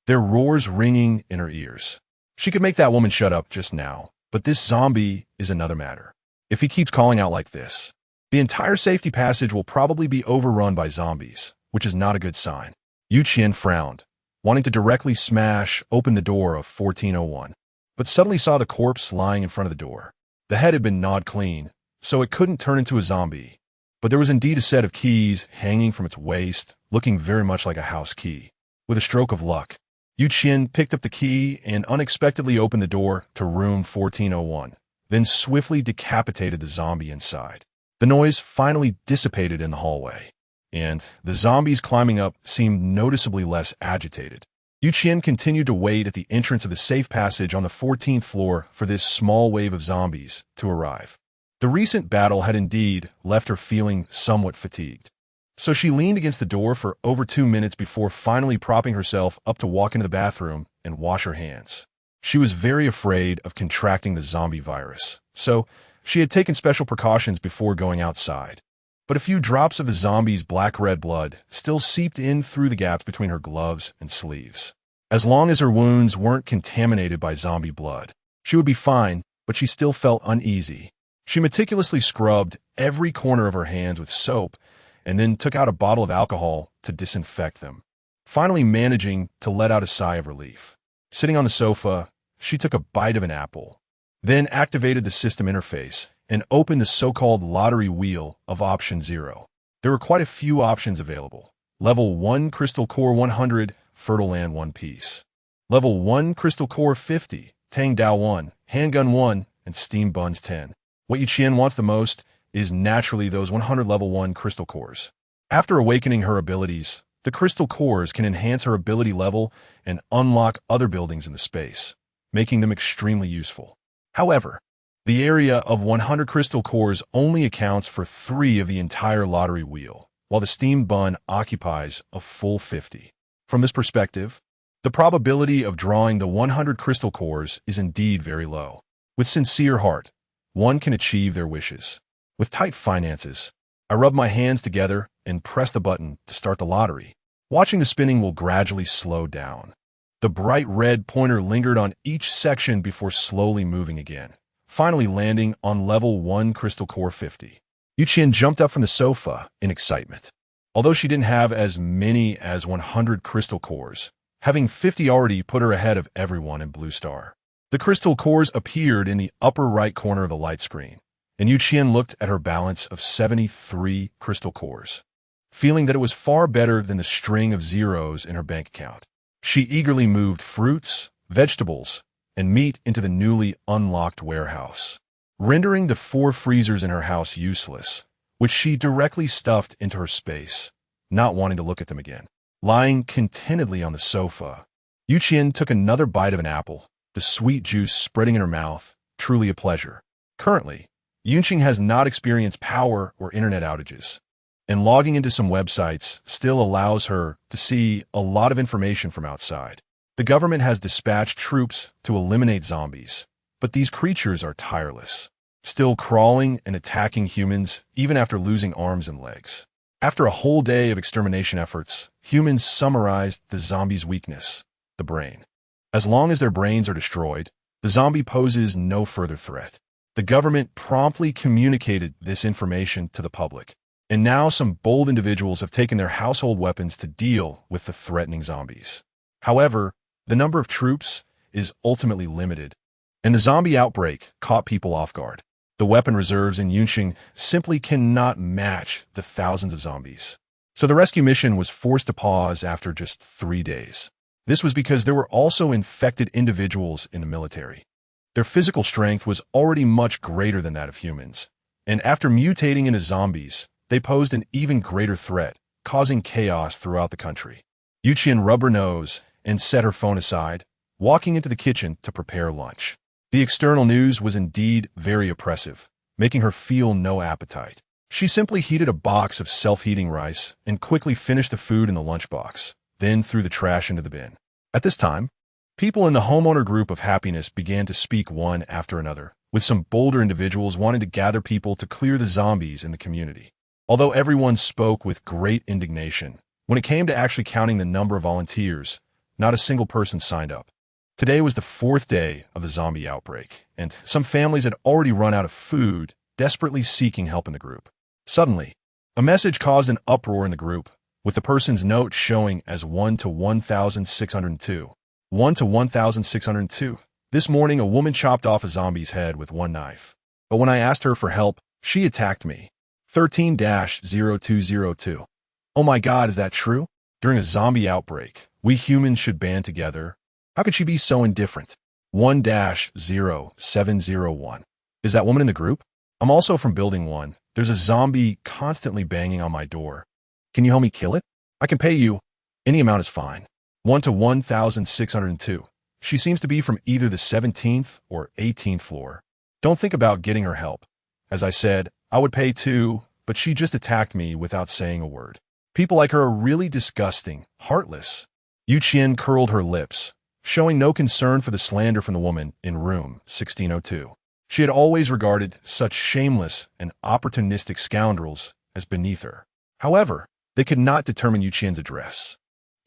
their roars ringing in her ears. She could make that woman shut up just now, but this zombie is another matter. If he keeps calling out like this, the entire safety passage will probably be overrun by zombies, which is not a good sign. Qian frowned, wanting to directly smash open the door of 1401, but suddenly saw the corpse lying in front of the door. The head had been gnawed clean, so it couldn't turn into a zombie. But there was indeed a set of keys hanging from its waist, looking very much like a house key. With a stroke of luck, Qian picked up the key and unexpectedly opened the door to room 1401, then swiftly decapitated the zombie inside. The noise finally dissipated in the hallway, and the zombies climbing up seemed noticeably less agitated. Qian continued to wait at the entrance of the safe passage on the 14th floor for this small wave of zombies to arrive. The recent battle had indeed left her feeling somewhat fatigued, so she leaned against the door for over 2 minutes before finally propping herself up to walk into the bathroom and wash her hands. She was very afraid of contracting the zombie virus, so she had taken special precautions before going outside. But a few drops of the zombie's black-red blood still seeped in through the gaps between her gloves and sleeves. As long as her wounds weren't contaminated by zombie blood, she would be fine, but she still felt uneasy. She meticulously scrubbed every corner of her hands with soap and then took out a bottle of alcohol to disinfect them, finally managing to let out a sigh of relief. Sitting on the sofa, she took a bite of an apple, then activated the system interface and opened the so-called lottery wheel of option 0. There were quite a few options available. Level 1 Crystal Core 100, Fertile Land 1 piece. Level 1 Crystal Core 50, Tang Dao 1, Handgun 1, and Steam Buns 10. What Qian wants the most is naturally those 100 level 1 crystal cores. After awakening her abilities, the crystal cores can enhance her ability level and unlock other buildings in the space, making them extremely useful. However, the area of 100 crystal cores only accounts for 3 of the entire lottery wheel, while the steam bun occupies a full 50. From this perspective, the probability of drawing the 100 crystal cores is indeed very low. With sincere heart, one can achieve their wishes. With tight finances, I rub my hands together and press the button to start the lottery. Watching the spinning will gradually slow down. The bright red pointer lingered on each section before slowly moving again, finally landing on level 1 Crystal Core 50. Qian jumped up from the sofa in excitement. Although she didn't have as many as 100 crystal cores, having 50 already put her ahead of everyone in Blue Star. The crystal cores appeared in the upper right corner of the light screen, and Qian looked at her balance of 73 crystal cores, feeling that it was far better than the string of zeros in her bank account. She eagerly moved fruits, vegetables, and meat into the newly unlocked warehouse, rendering the 4 freezers in her house useless, which she directly stuffed into her space, not wanting to look at them again. Lying contentedly on the sofa, Qian took another bite of an apple, the sweet juice spreading in her mouth, truly a pleasure. Currently, Yunqing has not experienced power or internet outages, and logging into some websites still allows her to see a lot of information from outside. The government has dispatched troops to eliminate zombies, but these creatures are tireless, still crawling and attacking humans even after losing arms and legs. After a whole day of extermination efforts, humans summarized the zombie's weakness, the brain. As long as their brains are destroyed, the zombie poses no further threat. The government promptly communicated this information to the public, and now some bold individuals have taken their household weapons to deal with the threatening zombies. However, the number of troops is ultimately limited, and the zombie outbreak caught people off guard. The weapon reserves in Yunqing simply cannot match the thousands of zombies. So the rescue mission was forced to pause after just 3 days. This was because there were also infected individuals in the military. Their physical strength was already much greater than that of humans, and after mutating into zombies, they posed an even greater threat, causing chaos throughout the country. Qian rubbed her nose and set her phone aside, walking into the kitchen to prepare lunch. The external news was indeed very oppressive, making her feel no appetite. She simply heated a box of self-heating rice and quickly finished the food in the lunchbox, then threw the trash into the bin. At this time, people in the homeowner group of happiness began to speak one after another, with some bolder individuals wanting to gather people to clear the zombies in the community. Although everyone spoke with great indignation, when it came to actually counting the number of volunteers, not a single person signed up. Today was the 4th day of the zombie outbreak, and some families had already run out of food, desperately seeking help in the group. Suddenly, a message caused an uproar in the group, with the person's note showing as 1 to 1,602. 1 to 1,602. This morning, a woman chopped off a zombie's head with one knife. But when I asked her for help, she attacked me. 13-0202. Oh my God, is that true? During a zombie outbreak, we humans should band together. How could she be so indifferent? 1-0701. Is that woman in the group? I'm also from Building 1. There's a zombie constantly banging on my door. Can you help me kill it? I can pay you. Any amount is fine. 1 to 1,602. She seems to be from either the 17th or 18th floor. Don't think about getting her help. As I said, I would pay too, but she just attacked me without saying a word. People like her are really disgusting, heartless. Qian curled her lips, showing no concern for the slander from the woman in room 1602. She had always regarded such shameless and opportunistic scoundrels as beneath her. However, they could not determine Qian's address,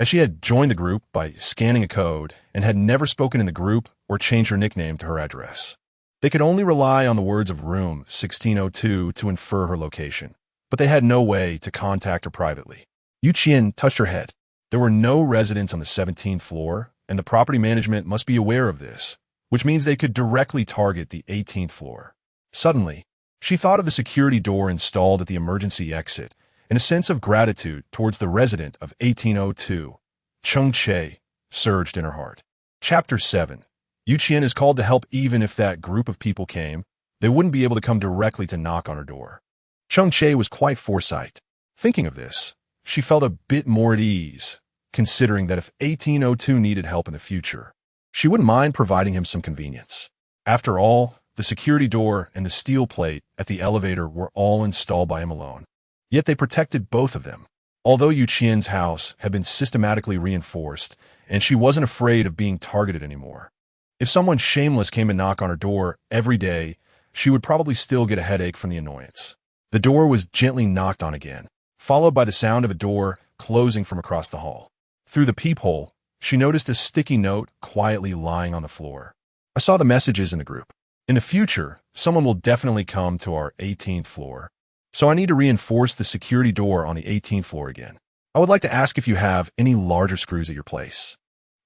as she had joined the group by scanning a code and had never spoken in the group or changed her nickname to her address. They could only rely on the words of room 1602 to infer her location, but they had no way to contact her privately. Qian touched her head. There were no residents on the 17th floor, and the property management must be aware of this, which means they could directly target the 18th floor. Suddenly, she thought of the security door installed at the emergency exit, and a sense of gratitude towards the resident of 1802, Cheng Che, surged in her heart. Chapter 7. Qian is called to help even if that group of people came. They wouldn't be able to come directly to knock on her door. Cheng Che was quite foresight. Thinking of this, she felt a bit more at ease, considering that if 1802 needed help in the future, she wouldn't mind providing him some convenience. After all, the security door and the steel plate at the elevator were all installed by him alone. Yet they protected both of them. Although Qian's house had been systematically reinforced, and she wasn't afraid of being targeted anymore. If someone shameless came to knock on her door every day, she would probably still get a headache from the annoyance. The door was gently knocked on again, followed by the sound of a door closing from across the hall. Through the peephole, she noticed a sticky note quietly lying on the floor. I saw the messages in the group. In the future, someone will definitely come to our 18th floor, so I need to reinforce the security door on the 18th floor again. I would like to ask if you have any larger screws at your place.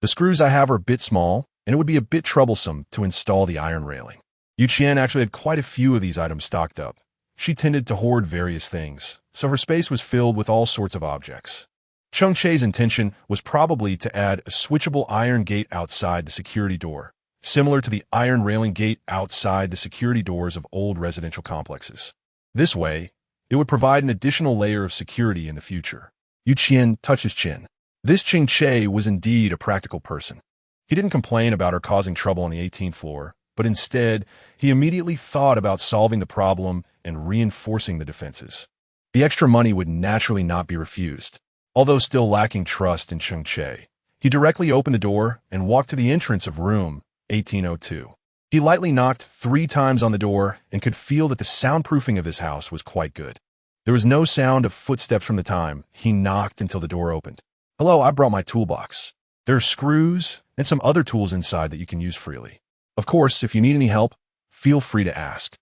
The screws I have are a bit small, and it would be a bit troublesome to install the iron railing. Qian actually had quite a few of these items stocked up. She tended to hoard various things, so her space was filled with all sorts of objects. Cheng Che's intention was probably to add a switchable iron gate outside the security door, similar to the iron railing gate outside the security doors of old residential complexes. This way, it would provide an additional layer of security in the future. Qian touched his chin. This Cheng Che was indeed a practical person. He didn't complain about her causing trouble on the 18th floor, but instead, he immediately thought about solving the problem and reinforcing the defenses. The extra money would naturally not be refused. Although still lacking trust in Cheng Che, he directly opened the door and walked to the entrance of room 1802. He lightly knocked 3 times on the door and could feel that the soundproofing of this house was quite good. There was no sound of footsteps from the time he knocked until the door opened. Hello, I brought my toolbox. There are screws and some other tools inside that you can use freely. Of course, if you need any help, feel free to ask.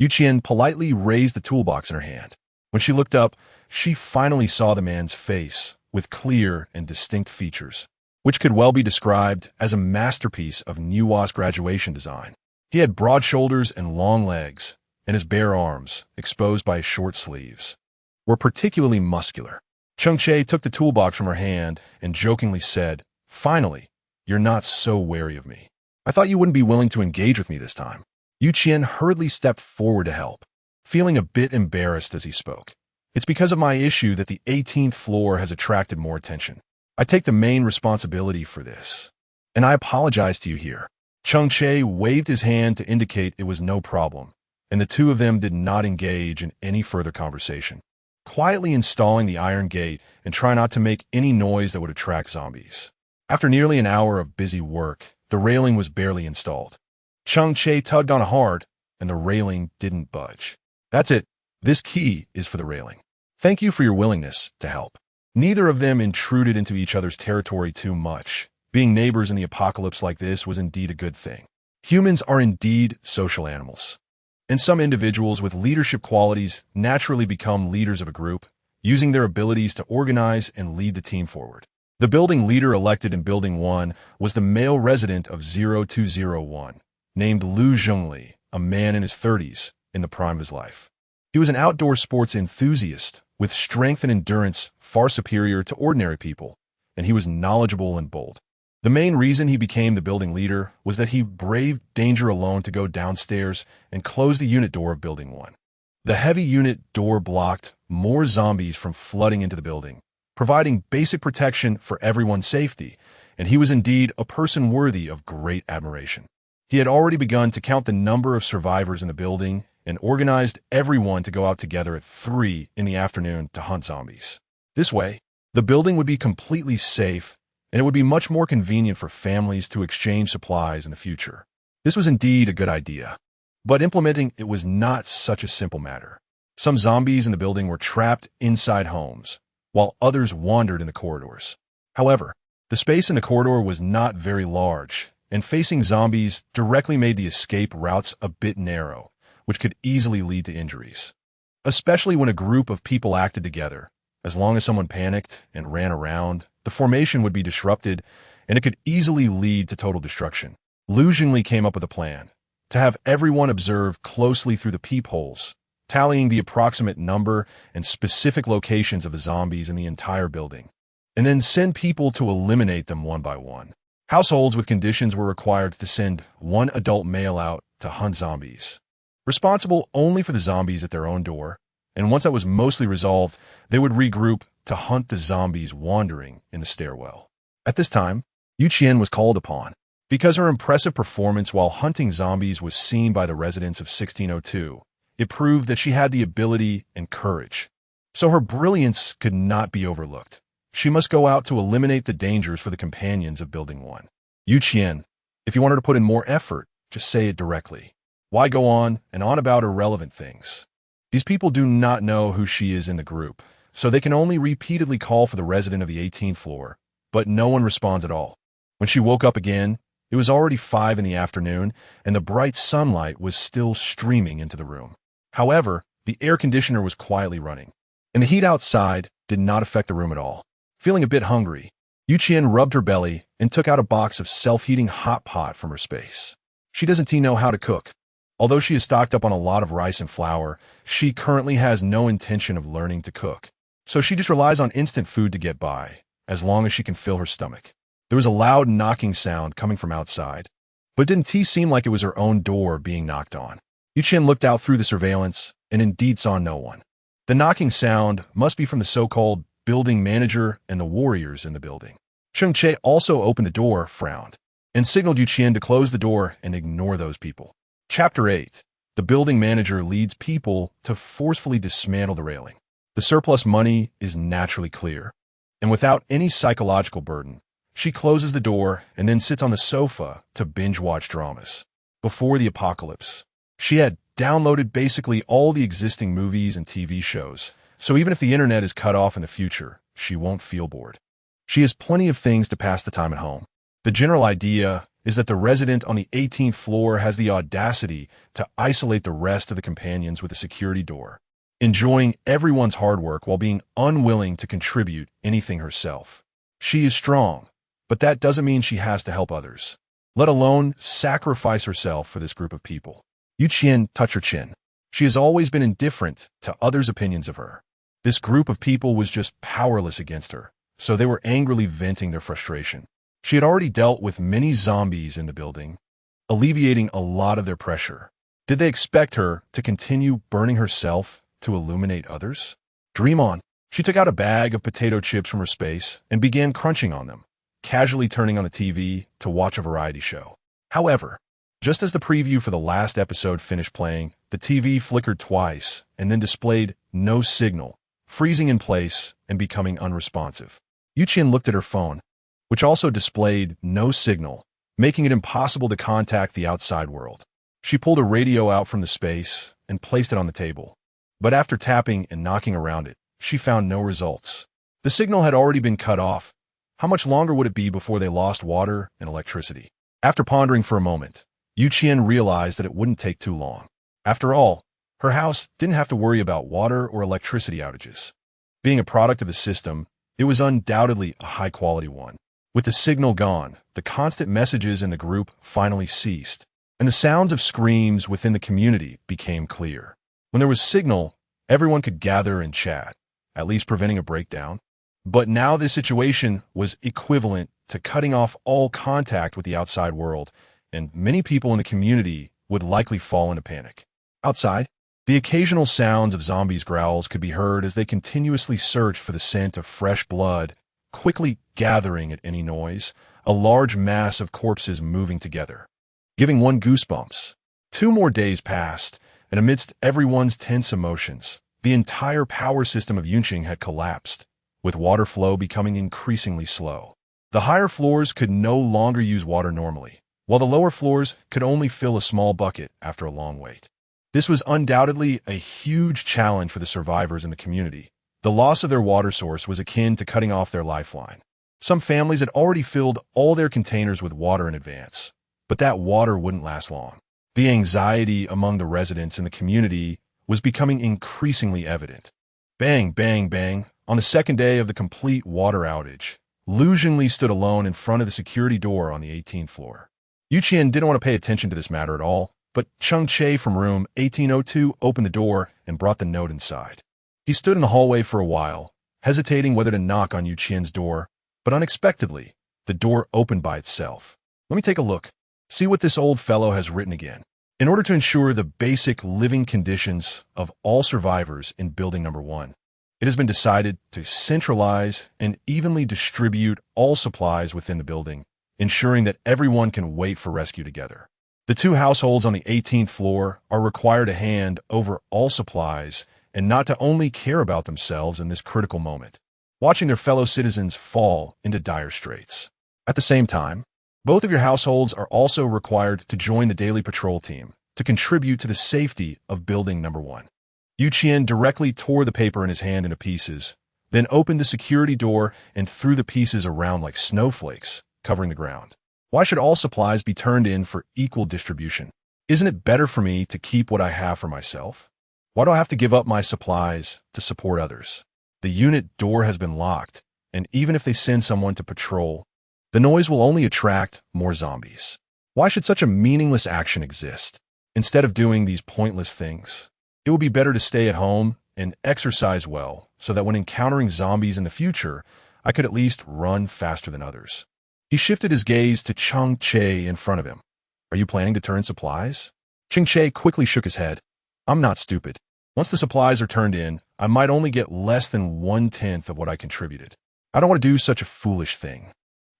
Qian politely raised the toolbox in her hand. When she looked up, she finally saw the man's face with clear and distinct features, which could well be described as a masterpiece of nuanced graduation design. He had broad shoulders and long legs, and his bare arms, exposed by his short sleeves, were particularly muscular. Cheng Che took the toolbox from her hand and jokingly said, "Finally, you're not so wary of me. I thought you wouldn't be willing to engage with me this time." Qian hurriedly stepped forward to help, feeling a bit embarrassed as he spoke. It's because of my issue that the 18th floor has attracted more attention. I take the main responsibility for this, and I apologize to you here. Cheng Che waved his hand to indicate it was no problem, and the two of them did not engage in any further conversation, quietly installing the iron gate and try not to make any noise that would attract zombies. After nearly an hour of busy work, the railing was barely installed. Cheng Che tugged on it hard, and the railing didn't budge. That's it. This key is for the railing. Thank you for your willingness to help. Neither of them intruded into each other's territory too much. Being neighbors in the apocalypse like this was indeed a good thing. Humans are indeed social animals, and some individuals with leadership qualities naturally become leaders of a group, using their abilities to organize and lead the team forward. The building leader elected in Building 1 was the male resident of 0201, named Lu Zhongli, a man in his 30s, in the prime of his life. He was an outdoor sports enthusiast with strength and endurance far superior to ordinary people, and he was knowledgeable and bold. The main reason he became the building leader was that he braved danger alone to go downstairs and close the unit door of Building 1. The heavy unit door blocked more zombies from flooding into the building, providing basic protection for everyone's safety, and he was indeed a person worthy of great admiration. He had already begun to count the number of survivors in the building and organized everyone to go out together at 3 in the afternoon to hunt zombies. This way, the building would be completely safe, and it would be much more convenient for families to exchange supplies in the future. This was indeed a good idea, but implementing it was not such a simple matter. Some zombies in the building were trapped inside homes, while others wandered in the corridors. However, the space in the corridor was not very large, and facing zombies directly made the escape routes a bit narrow, which could easily lead to injuries. Especially when a group of people acted together. As long as someone panicked and ran around, the formation would be disrupted, and it could easily lead to total destruction. Lu Zhongli came up with a plan to have everyone observe closely through the peepholes, tallying the approximate number and specific locations of the zombies in the entire building, and then send people to eliminate them one by one. Households with conditions were required to send one adult male out to hunt zombies, responsible only for the zombies at their own door, and once that was mostly resolved, they would regroup to hunt the zombies wandering in the stairwell. At this time, Qian was called upon, because her impressive performance while hunting zombies was seen by the residents of 1602. It proved that she had the ability and courage. So her brilliance could not be overlooked. She must go out to eliminate the dangers for the companions of Building 1. Qian, if you want her to put in more effort, just say it directly. Why go on and on about irrelevant things? These people do not know who she is in the group, so they can only repeatedly call for the resident of the 18th floor, but no one responds at all. When she woke up again, it was already 5 in the afternoon, and the bright sunlight was still streaming into the room. However, the air conditioner was quietly running, and the heat outside did not affect the room at all. Feeling a bit hungry, Qian rubbed her belly and took out a box of self-heating hot pot from her space. She doesn't know how to cook. Although she is stocked up on a lot of rice and flour, she currently has no intention of learning to cook. So she just relies on instant food to get by, as long as she can fill her stomach. There was a loud knocking sound coming from outside, but it didn't seem like it was her own door being knocked on. Qian looked out through the surveillance and indeed saw no one. The knocking sound must be from the so-called building manager and the warriors in the building. Cheng Che also opened the door, frowned, and signaled Qian to close the door and ignore those people. Chapter 8. The building manager leads people to forcefully dismantle the railing. The surplus money is naturally clear, and without any psychological burden, she closes the door and then sits on the sofa to binge-watch dramas. Before the apocalypse, she had downloaded basically all the existing movies and TV shows, so even if the internet is cut off in the future, she won't feel bored. She has plenty of things to pass the time at home. The general idea is that the resident on the 18th floor has the audacity to isolate the rest of the companions with a security door, enjoying everyone's hard work while being unwilling to contribute anything herself. She is strong, but that doesn't mean she has to help others, let alone sacrifice herself for this group of people. Qian touched her chin. She has always been indifferent to others' opinions of her. This group of people was just powerless against her, so they were angrily venting their frustration. She had already dealt with many zombies in the building, alleviating a lot of their pressure. Did they expect her to continue burning herself to illuminate others? Dream on. She took out a bag of potato chips from her space and began crunching on them, casually turning on the TV to watch a variety show. However, just as the preview for the last episode finished playing, the TV flickered twice and then displayed no signal, freezing in place and becoming unresponsive. Qian looked at her phone, which also displayed no signal, making it impossible to contact the outside world. She pulled a radio out from the space and placed it on the table, but after tapping and knocking around it, she found no results. The signal had already been cut off. How much longer would it be before they lost water and electricity? After pondering for a moment, Qian realized that it wouldn't take too long. After all, her house didn't have to worry about water or electricity outages. Being a product of the system, it was undoubtedly a high-quality one. With the signal gone, the constant messages in the group finally ceased, and the sounds of screams within the community became clear. When there was signal, everyone could gather and chat, at least preventing a breakdown. But now this situation was equivalent to cutting off all contact with the outside world, and many people in the community would likely fall into panic. Outside, the occasional sounds of zombies' growls could be heard as they continuously searched for the scent of fresh blood, quickly gathering at any noise, a large mass of corpses moving together, giving one goosebumps. 2 more days passed, and amidst everyone's tense emotions, the entire power system of Yunqing had collapsed, with water flow becoming increasingly slow. The higher floors could no longer use water normally, while the lower floors could only fill a small bucket after a long wait. This was undoubtedly a huge challenge for the survivors in the community. The loss of their water source was akin to cutting off their lifeline. Some families had already filled all their containers with water in advance, but that water wouldn't last long. The anxiety among the residents in the community was becoming increasingly evident. Bang, bang, bang. On the second day of the complete water outage, Lu Zhengli stood alone in front of the security door on the 18th floor. Qian didn't want to pay attention to this matter at all, but Cheng Che from room 1802 opened the door and brought the note inside. He stood in the hallway for a while, hesitating whether to knock on Qian's door, but unexpectedly, the door opened by itself. Let me take a look, see what this old fellow has written again. In order to ensure the basic living conditions of all survivors in building number 1, it has been decided to centralize and evenly distribute all supplies within the building, ensuring that everyone can wait for rescue together. The 2 households on the 18th floor are required to hand over all supplies and not to only care about themselves in this critical moment, watching their fellow citizens fall into dire straits. At the same time, both of your households are also required to join the daily patrol team to contribute to the safety of building number 1. Qian directly tore the paper in his hand into pieces, then opened the security door and threw the pieces around like snowflakes, covering the ground. Why should all supplies be turned in for equal distribution? Isn't it better for me to keep what I have for myself? Why do I have to give up my supplies to support others? The unit door has been locked, and even if they send someone to patrol, the noise will only attract more zombies. Why should such a meaningless action exist? Instead of doing these pointless things, it would be better to stay at home and exercise well so that when encountering zombies in the future, I could at least run faster than others. He shifted his gaze to Cheng Che in front of him. Are you planning to turn supplies? Cheng Che quickly shook his head. I'm not stupid. Once the supplies are turned in, I might only get less than 1/10 of what I contributed. I don't want to do such a foolish thing.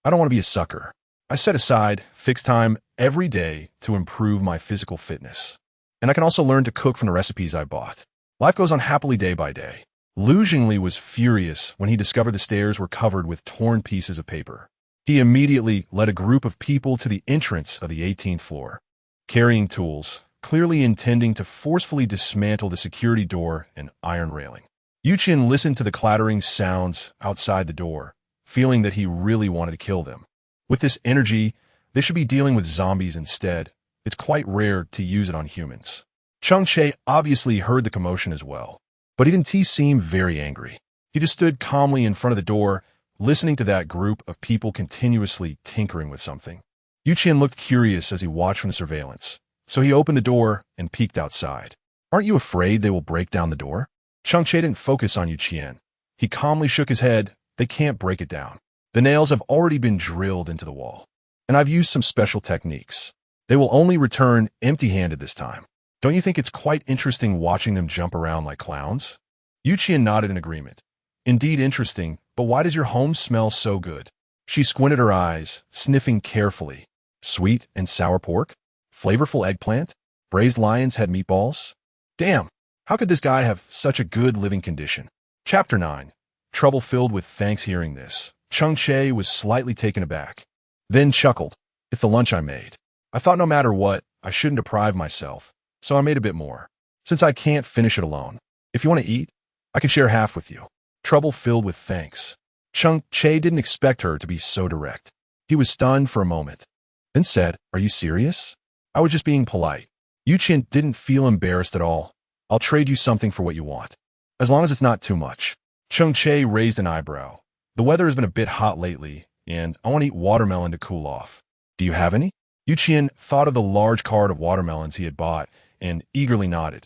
I don't want to be a sucker. I set aside fixed time every day to improve my physical fitness. And I can also learn to cook from the recipes I bought. Life goes on happily day by day. Lu Zhengli was furious when he discovered the stairs were covered with torn pieces of paper. He immediately led a group of people to the entrance of the 18th floor, carrying tools, clearly intending to forcefully dismantle the security door and iron railing. Qian listened to the clattering sounds outside the door, feeling that he really wanted to kill them. With this energy, they should be dealing with zombies instead. It's quite rare to use it on humans. Cheng Che obviously heard the commotion as well, but he didn't seem very angry. He just stood calmly in front of the door, listening to that group of people continuously tinkering with something. Qian looked curious as he watched from the surveillance, so he opened the door and peeked outside. Aren't you afraid they will break down the door? Cheng Che didn't focus on Qian. He calmly shook his head. They can't break it down. The nails have already been drilled into the wall, and I've used some special techniques. They will only return empty-handed this time. Don't you think it's quite interesting watching them jump around like clowns? Qian nodded in agreement. Indeed interesting, but why does your home smell so good? She squinted her eyes, sniffing carefully. Sweet and sour pork? Flavorful eggplant? Braised lion's head meatballs? Damn, how could this guy have such a good living condition? Chapter 9. Trouble filled with thanks hearing this. Cheng Che was slightly taken aback, then chuckled. It's the lunch I made. I thought no matter what, I shouldn't deprive myself, so I made a bit more. Since I can't finish it alone, if you want to eat, I can share half with you. Trouble filled with thanks. Cheng Che didn't expect her to be so direct. He was stunned for a moment, then said, Are you serious? I was just being polite. Qian didn't feel embarrassed at all. I'll trade you something for what you want, as long as it's not too much. Cheng Che raised an eyebrow. The weather has been a bit hot lately, and I want to eat watermelon to cool off. Do you have any? Qian thought of the large cart of watermelons he had bought and eagerly nodded.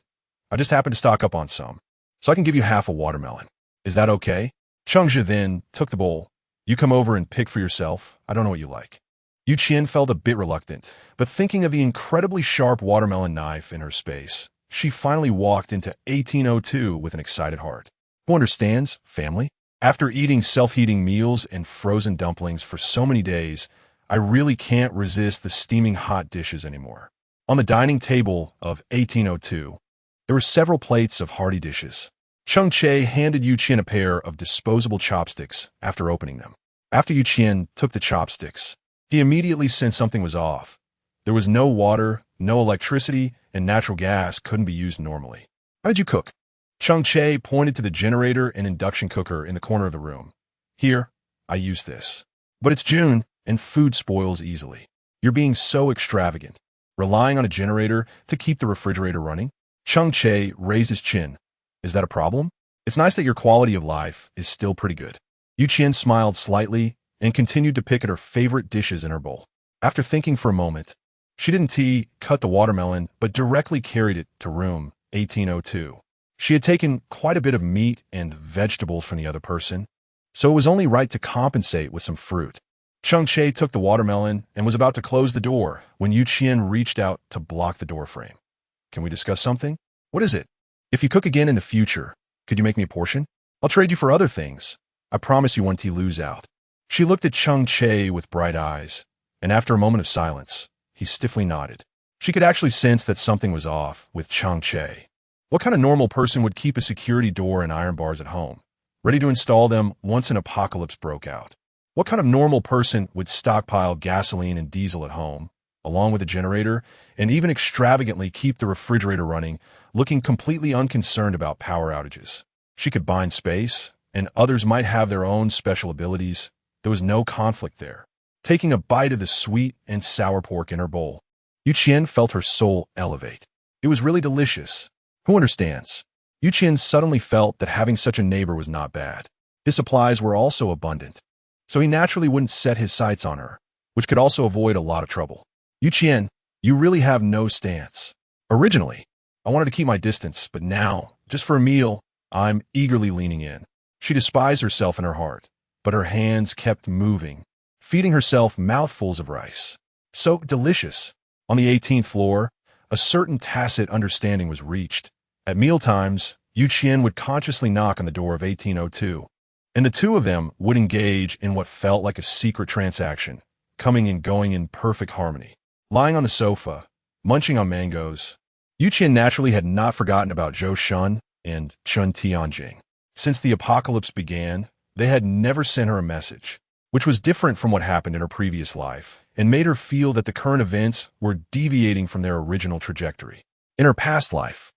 I just happened to stock up on some, so I can give you half a watermelon. Is that okay? Cheng Che then took the bowl. You come over and pick for yourself. I don't know what you like. Qian felt a bit reluctant, but thinking of the incredibly sharp watermelon knife in her space, she finally walked into 1802 with an excited heart. Who understands, family? After eating self-heating meals and frozen dumplings for so many days, I really can't resist the steaming hot dishes anymore. On the dining table of 1802, there were several plates of hearty dishes. Cheng Che handed Qian a pair of disposable chopsticks after opening them. After Qian took the chopsticks, he immediately sensed something was off. There was no water, no electricity, and natural gas couldn't be used normally. How did you cook? Cheng Che pointed to the generator and induction cooker in the corner of the room. Here, I use this. But it's June, and food spoils easily. You're being so extravagant. Relying on a generator to keep the refrigerator running? Cheng Che raised his chin. Is that a problem? It's nice that your quality of life is still pretty good. Qian smiled slightly and continued to pick at her favorite dishes in her bowl. After thinking for a moment, she didn't cut the watermelon, but directly carried it to room 1802. She had taken quite a bit of meat and vegetables from the other person, so it was only right to compensate with some fruit. Cheng Che took the watermelon and was about to close the door when Qian reached out to block the door frame. Can we discuss something? What is it? If you cook again in the future, could you make me a portion? I'll trade you for other things. I promise you won't lose out. She looked at Cheng Che with bright eyes, and after a moment of silence, he stiffly nodded. She could actually sense that something was off with Cheng Che. What kind of normal person would keep a security door and iron bars at home, ready to install them once an apocalypse broke out? What kind of normal person would stockpile gasoline and diesel at home, along with a generator, and even extravagantly keep the refrigerator running, looking completely unconcerned about power outages? She could bind space, and others might have their own special abilities. There was no conflict there. Taking a bite of the sweet and sour pork in her bowl, Qian felt her soul elevate. It was really delicious. Who understands? Qian suddenly felt that having such a neighbor was not bad. His supplies were also abundant, so he naturally wouldn't set his sights on her, which could also avoid a lot of trouble. Qian, you really have no stance. Originally, I wanted to keep my distance, but now, just for a meal, I'm eagerly leaning in. She despised herself in her heart, but her hands kept moving, feeding herself mouthfuls of rice. So delicious. On the 18th floor, a certain tacit understanding was reached. At mealtimes, Qian would consciously knock on the door of 1802, and the two of them would engage in what felt like a secret transaction, coming and going in perfect harmony. Lying on the sofa, munching on mangoes, Qian naturally had not forgotten about Zhou Shun and Chun Tianjing. Since the apocalypse began, they had never sent her a message, which was different from what happened in her previous life, and made her feel that the current events were deviating from their original trajectory. In her past life,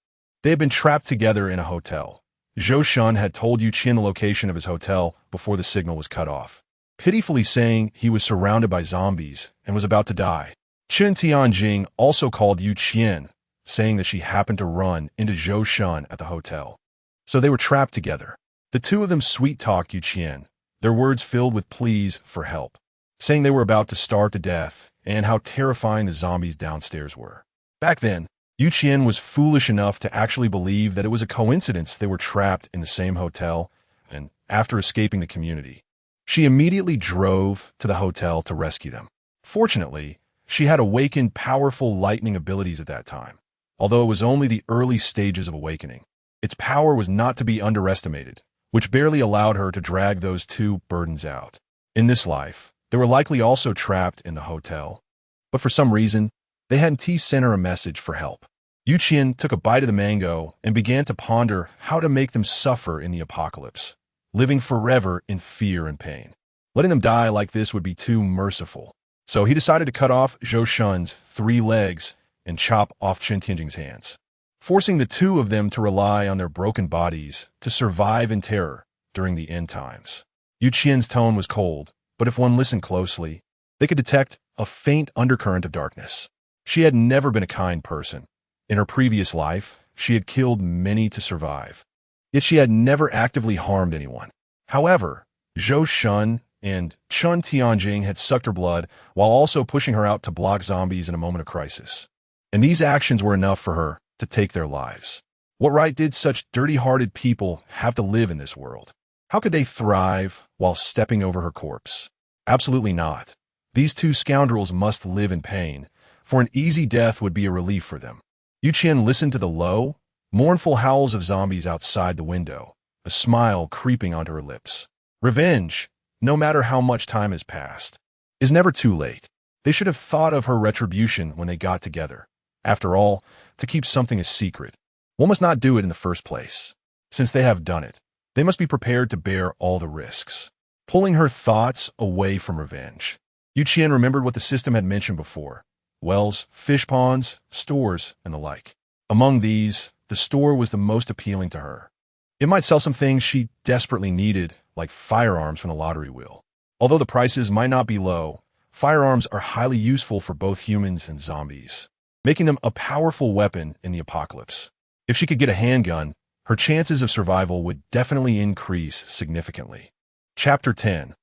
they had been trapped together in a hotel. Zhou Shun had told Qian the location of his hotel before the signal was cut off, pitifully saying he was surrounded by zombies and was about to die. Chun Tianjing also called Qian, saying that she happened to run into Zhou Shun at the hotel. So they were trapped together. The two of them sweet-talked Qian, their words filled with pleas for help, saying they were about to starve to death and how terrifying the zombies downstairs were. Back then, Qian was foolish enough to actually believe that it was a coincidence they were trapped in the same hotel, and after escaping the community, she immediately drove to the hotel to rescue them. Fortunately, she had awakened powerful lightning abilities at that time. Although it was only the early stages of awakening, its power was not to be underestimated, which barely allowed her to drag those two burdens out. In this life, they were likely also trapped in the hotel, but for some reason, they hadn't sent her a message for help. Qian took a bite of the mango and began to ponder how to make them suffer in the apocalypse, living forever in fear and pain. Letting them die like this would be too merciful. So he decided to cut off Zhou Shun's 3 legs and chop off Chun Tianjing's hands, forcing the two of them to rely on their broken bodies to survive in terror during the end times. Qian's tone was cold, but if one listened closely, they could detect a faint undercurrent of darkness. She had never been a kind person. In her previous life, she had killed many to survive. yet she had never actively harmed anyone. However, Zhou Shun and Chun Tianjing had sucked her blood while also pushing her out to block zombies in a moment of crisis. And these actions were enough for her to take their lives. What right did such dirty-hearted people have to live in this world? How could they thrive while stepping over her corpse? Absolutely not. These two scoundrels must live in pain, for an easy death would be a relief for them. Qian listened to the low, mournful howls of zombies outside the window, a smile creeping onto her lips. Revenge, no matter how much time has passed, is never too late. They should have thought of her retribution when they got together. After all, to keep something a secret, one must not do it in the first place. Since they have done it, they must be prepared to bear all the risks. Pulling her thoughts away from revenge, Qian remembered what the system had mentioned before: wells, fish ponds, stores, and the like. Among these, the store was the most appealing to her. It might sell some things she desperately needed, like firearms from the lottery wheel. Although the prices might not be low, firearms are highly useful for both humans and zombies, making them a powerful weapon in the apocalypse. If she could get a handgun, her chances of survival would definitely increase significantly. Chapter 10.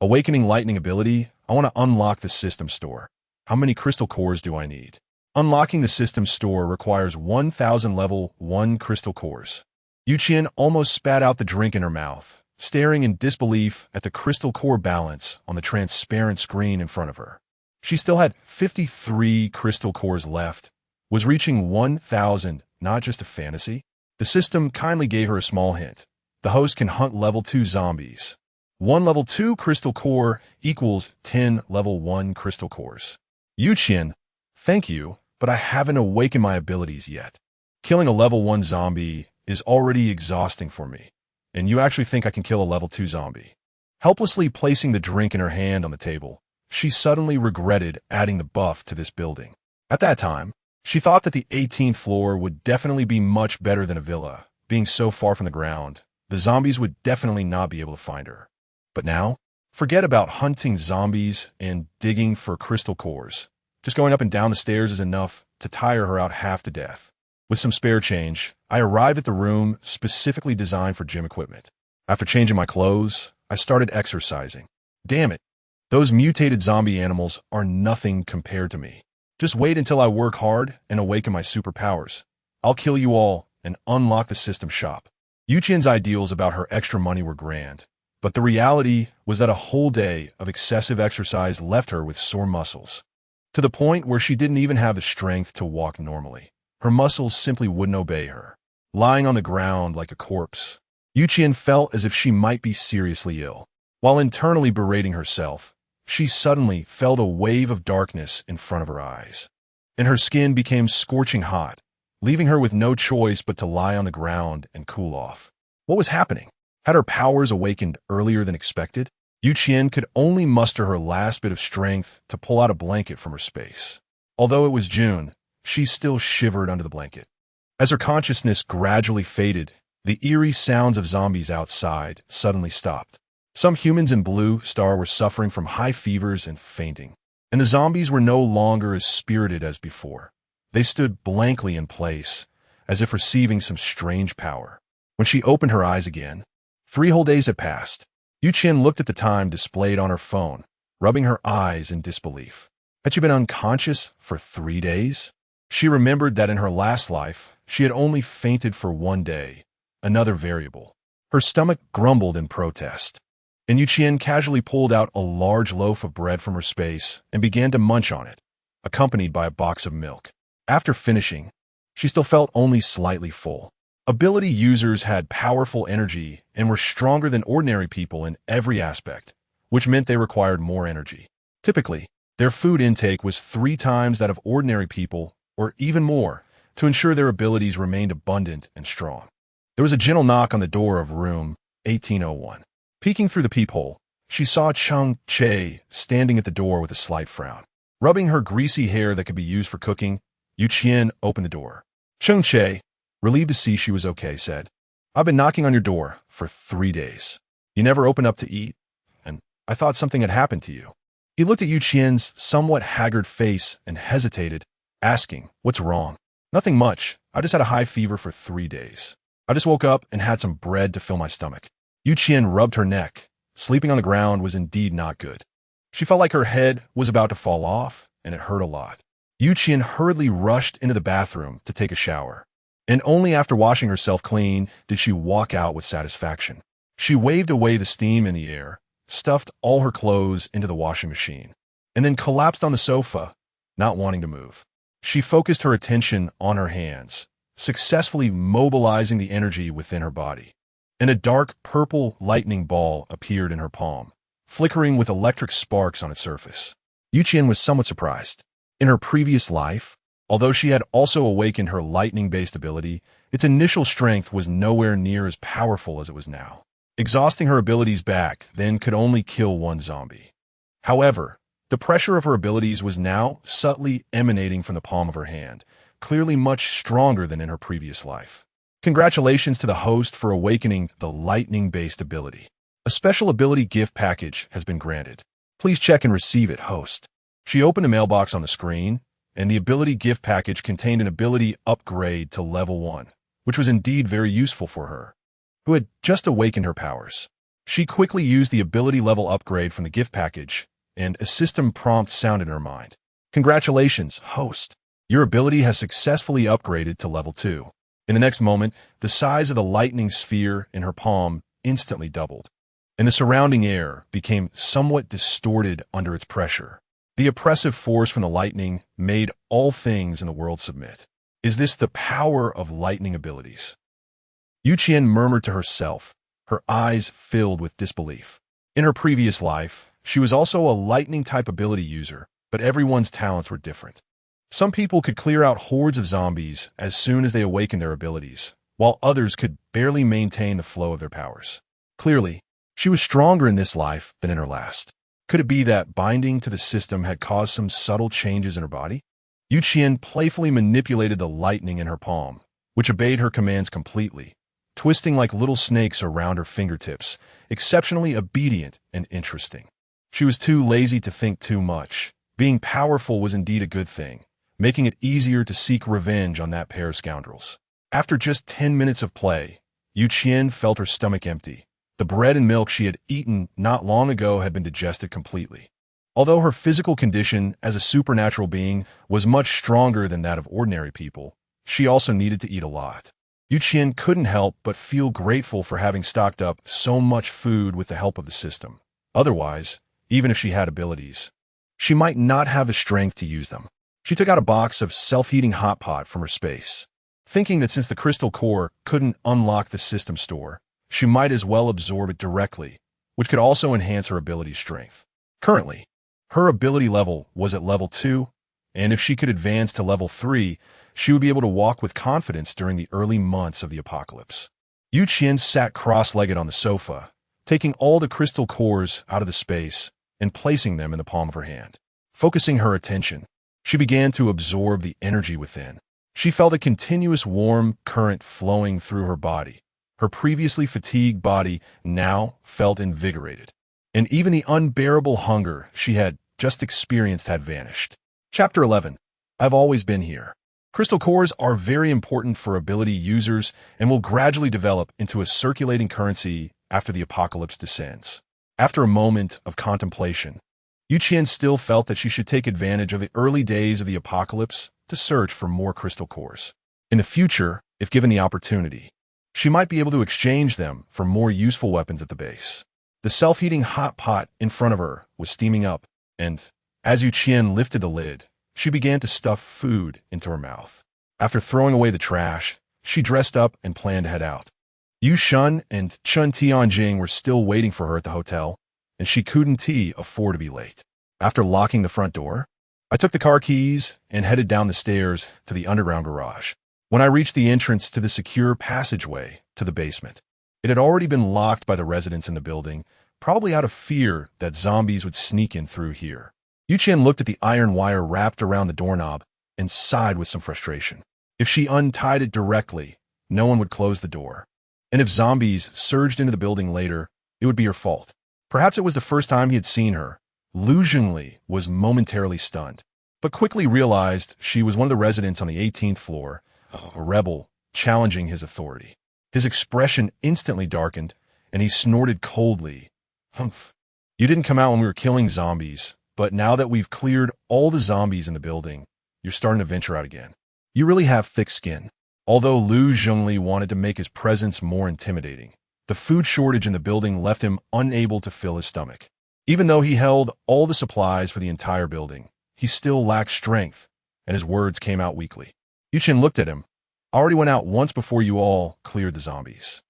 Awakening Lightning Ability. I want to unlock the system store. How many crystal cores do I need? Unlocking the system store requires 1,000 level 1 crystal cores. Qian almost spat out the drink in her mouth, staring in disbelief at the crystal core balance on the transparent screen in front of her. She still had 53 crystal cores left. Was reaching 1,000 not just a fantasy? The system kindly gave her a small hint. The host can hunt level 2 zombies. 1 level 2 crystal core equals 10 level 1 crystal cores. Qian, thank you, but I haven't awakened my abilities yet. Killing a level 1 zombie is already exhausting for me, and you actually think I can kill a level 2 zombie? Helplessly placing the drink in her hand on the table, she suddenly regretted adding the buff to this building. At that time, she thought that the 18th floor would definitely be much better than a villa. Being so far from the ground, the zombies would definitely not be able to find her. But now, forget about hunting zombies and digging for crystal cores. Just going up and down the stairs is enough to tire her out half to death. With some spare change, I arrived at the room specifically designed for gym equipment. After changing my clothes, I started exercising. Damn it, those mutated zombie animals are nothing compared to me. Just wait until I work hard and awaken my superpowers. I'll kill you all and unlock the system shop. Qian's ideals about her extra money were grand, but the reality was that a whole day of excessive exercise left her with sore muscles, to the point where she didn't even have the strength to walk normally. Her muscles simply wouldn't obey her. Lying on the ground like a corpse, Qian felt as if she might be seriously ill. While internally berating herself, she suddenly felt a wave of darkness in front of her eyes, and her skin became scorching hot, leaving her with no choice but to lie on the ground and cool off. What was happening? Had her powers awakened earlier than expected? Qian could only muster her last bit of strength to pull out a blanket from her space. Although it was June, she still shivered under the blanket. As her consciousness gradually faded, the eerie sounds of zombies outside suddenly stopped. Some humans in Blue Star were suffering from high fevers and fainting, and the zombies were no longer as spirited as before. They stood blankly in place, as if receiving some strange power. When she opened her eyes again, 3 whole days had passed. Qian looked at the time displayed on her phone, rubbing her eyes in disbelief. Had she been unconscious for 3 days? She remembered that in her last life, she had only fainted for 1 day, another variable. Her stomach grumbled in protest, and Qian casually pulled out a large loaf of bread from her space and began to munch on it, accompanied by a box of milk. After finishing, she still felt only slightly full. Ability users had powerful energy and were stronger than ordinary people in every aspect, which meant they required more energy. Typically, their food intake was 3 times that of ordinary people, or even more, to ensure their abilities remained abundant and strong. There was a gentle knock on the door of room 1801. Peeking through the peephole, she saw Cheng Che standing at the door with a slight frown. Rubbing her greasy hair that could be used for cooking, Qian opened the door. Cheng Che, relieved to see she was okay, said, "I've been knocking on your door for 3 days. You never opened up to eat, and I thought something had happened to you." He looked at Qian's somewhat haggard face and hesitated, asking, "What's wrong?" "Nothing much. I just had a high fever for 3 days." I just woke up and had some bread to fill my stomach. Qian rubbed her neck. Sleeping on the ground was indeed not good. She felt like her head was about to fall off, and it hurt a lot. Qian hurriedly rushed into the bathroom to take a shower. And only after washing herself clean did she walk out with satisfaction. She waved away the steam in the air, stuffed all her clothes into the washing machine, and then collapsed on the sofa, not wanting to move. She focused her attention on her hands, successfully mobilizing the energy within her body. And a dark purple lightning ball appeared in her palm, flickering with electric sparks on its surface. Qian was somewhat surprised. In her previous life, although she had also awakened her lightning-based ability, its initial strength was nowhere near as powerful as it was now. Exhausting her abilities back then could only kill one zombie. However, the pressure of her abilities was now subtly emanating from the palm of her hand, clearly much stronger than in her previous life. Congratulations to the host for awakening the lightning-based ability. A special ability gift package has been granted. Please check and receive it, host. She opened the mailbox on the screen, and the ability gift package contained an ability upgrade to level 1, which was indeed very useful for her, who had just awakened her powers. She quickly used the ability level upgrade from the gift package, and a system prompt sounded in her mind. Congratulations, host. Your ability has successfully upgraded to level 2. In the next moment, the size of the lightning sphere in her palm instantly doubled, and the surrounding air became somewhat distorted under its pressure. The oppressive force from the lightning made all things in the world submit. Is this the power of lightning abilities? Qian murmured to herself, her eyes filled with disbelief. In her previous life, she was also a lightning-type ability user, but everyone's talents were different. Some people could clear out hordes of zombies as soon as they awakened their abilities, while others could barely maintain the flow of their powers. Clearly, she was stronger in this life than in her last. Could it be that binding to the system had caused some subtle changes in her body? Qian playfully manipulated the lightning in her palm, which obeyed her commands completely, twisting like little snakes around her fingertips, exceptionally obedient and interesting. She was too lazy to think too much. Being powerful was indeed a good thing, making it easier to seek revenge on that pair of scoundrels. After just 10 minutes of play, Qian felt her stomach empty. The bread and milk she had eaten not long ago had been digested completely. Although her physical condition as a supernatural being was much stronger than that of ordinary people, she also needed to eat a lot. Qian couldn't help but feel grateful for having stocked up so much food with the help of the system. Otherwise, even if she had abilities, she might not have the strength to use them. She took out a box of self-heating hot pot from her space, thinking that since the crystal core couldn't unlock the system store, she might as well absorb it directly, which could also enhance her ability strength. Currently, her ability level was at level 2, and if she could advance to level 3, she would be able to walk with confidence during the early months of the apocalypse. Qian sat cross-legged on the sofa, taking all the crystal cores out of the space and placing them in the palm of her hand. Focusing her attention, she began to absorb the energy within. She felt a continuous warm current flowing through her body. Her previously fatigued body now felt invigorated, and even the unbearable hunger she had just experienced had vanished. Chapter 11. I've always been here. Crystal cores are very important for ability users and will gradually develop into a circulating currency after the apocalypse descends. After a moment of contemplation, Qian still felt that she should take advantage of the early days of the apocalypse to search for more crystal cores. In the future, if given the opportunity, she might be able to exchange them for more useful weapons at the base. The self-heating hot pot in front of her was steaming up, and as Qian lifted the lid, she began to stuff food into her mouth. After throwing away the trash, she dressed up and planned to head out. Yu Shun and Chun Tianjing were still waiting for her at the hotel, and she couldn't afford to be late. After locking the front door, I took the car keys and headed down the stairs to the underground garage. When I reached the entrance to the secure passageway to the basement, it had already been locked by the residents in the building, probably out of fear that zombies would sneak in through here. Qian looked at the iron wire wrapped around the doorknob and sighed with some frustration. If she untied it directly, no one would close the door. And if zombies surged into the building later, it would be her fault. Perhaps it was the first time he had seen her. Lu Zhengli was momentarily stunned, but quickly realized she was one of the residents on the 18th floor, a rebel challenging his authority. His expression instantly darkened, and he snorted coldly. Humph. You didn't come out when we were killing zombies, but now that we've cleared all the zombies in the building, you're starting to venture out again. You really have thick skin. Although Lu Zhongli wanted to make his presence more intimidating, the food shortage in the building left him unable to fill his stomach. Even though he held all the supplies for the entire building, he still lacked strength, and his words came out weakly. Yuqian looked at him. I already went out once before you all cleared the zombies.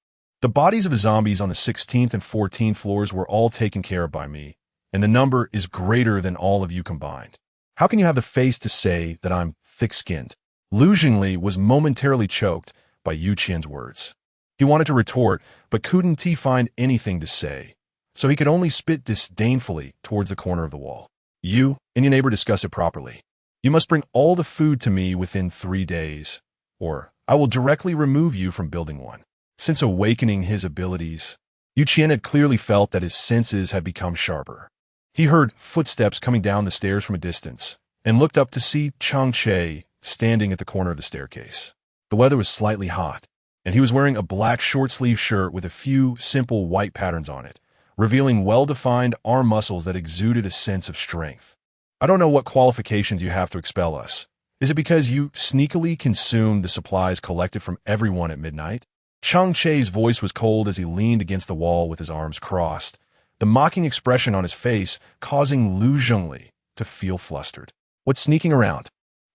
The bodies of the zombies on the 16th and 14th floors were all taken care of by me, and the number is greater than all of you combined. How can you have the face to say that I'm thick-skinned? Lu Zhongli was momentarily choked by Yuqian's words. He wanted to retort, but couldn't find anything to say, so he could only spit disdainfully towards the corner of the wall. You and your neighbor discuss it properly. You must bring all the food to me within 3 days, or I will directly remove you from building one. Since awakening his abilities, Yuqian had clearly felt that his senses had become sharper. He heard footsteps coming down the stairs from a distance, and looked up to see Cheng Che standing at the corner of the staircase. The weather was slightly hot, and he was wearing a black short-sleeve shirt with a few simple white patterns on it, revealing well-defined arm muscles that exuded a sense of strength. I don't know what qualifications you have to expel us. Is it because you sneakily consumed the supplies collected from everyone at midnight? Cheng Che's voice was cold as he leaned against the wall with his arms crossed, the mocking expression on his face causing Lu Zhongli to feel flustered. What's sneaking around?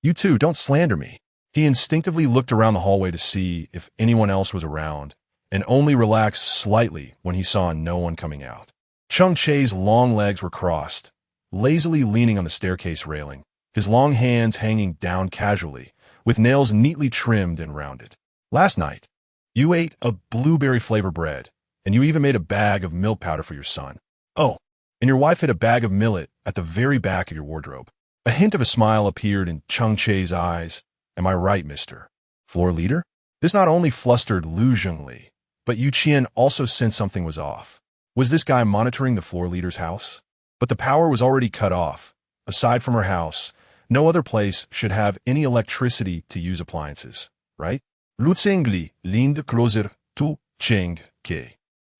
You two, don't slander me. He instinctively looked around the hallway to see if anyone else was around, and only relaxed slightly when he saw no one coming out. Cheng Che's long legs were crossed, lazily leaning on the staircase railing, his long hands hanging down casually, with nails neatly trimmed and rounded. Last night, you ate a blueberry-flavored bread, and you even made a bag of milk powder for your son. Oh, and your wife hid a bag of millet at the very back of your wardrobe. A hint of a smile appeared in Cheng Che's eyes. Am I right, Mr. Floor Leader? This not only flustered Lu Zhongli, but Yuqian also sensed something was off. Was this guy monitoring the floor leader's house? But the power was already cut off. Aside from her house, no other place should have any electricity to use appliances, right? Lu Zhongli leaned closer to Cheng Che,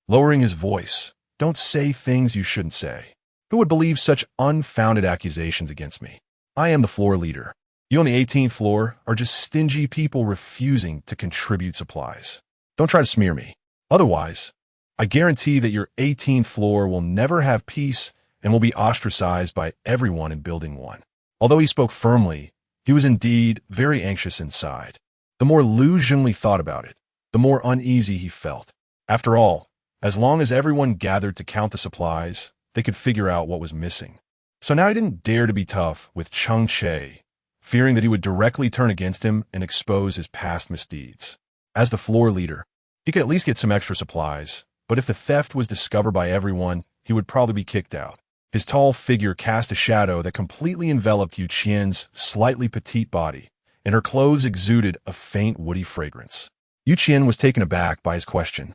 lowering his voice. Don't say things you shouldn't say. Who would believe such unfounded accusations against me? I am the floor leader. You on the 18th floor are just stingy people refusing to contribute supplies. Don't try to smear me. Otherwise, I guarantee that your 18th floor will never have peace and will be ostracized by everyone in Building 1. Although he spoke firmly, he was indeed very anxious inside. The more Lu Zhongli thought about it, the more uneasy he felt. After all, as long as everyone gathered to count the supplies, they could figure out what was missing. So now he didn't dare to be tough with Cheng Che, fearing that he would directly turn against him and expose his past misdeeds. As the floor leader, he could at least get some extra supplies, but if the theft was discovered by everyone, he would probably be kicked out. His tall figure cast a shadow that completely enveloped Yuqian's slightly petite body, and her clothes exuded a faint woody fragrance. Yuqian was taken aback by his question,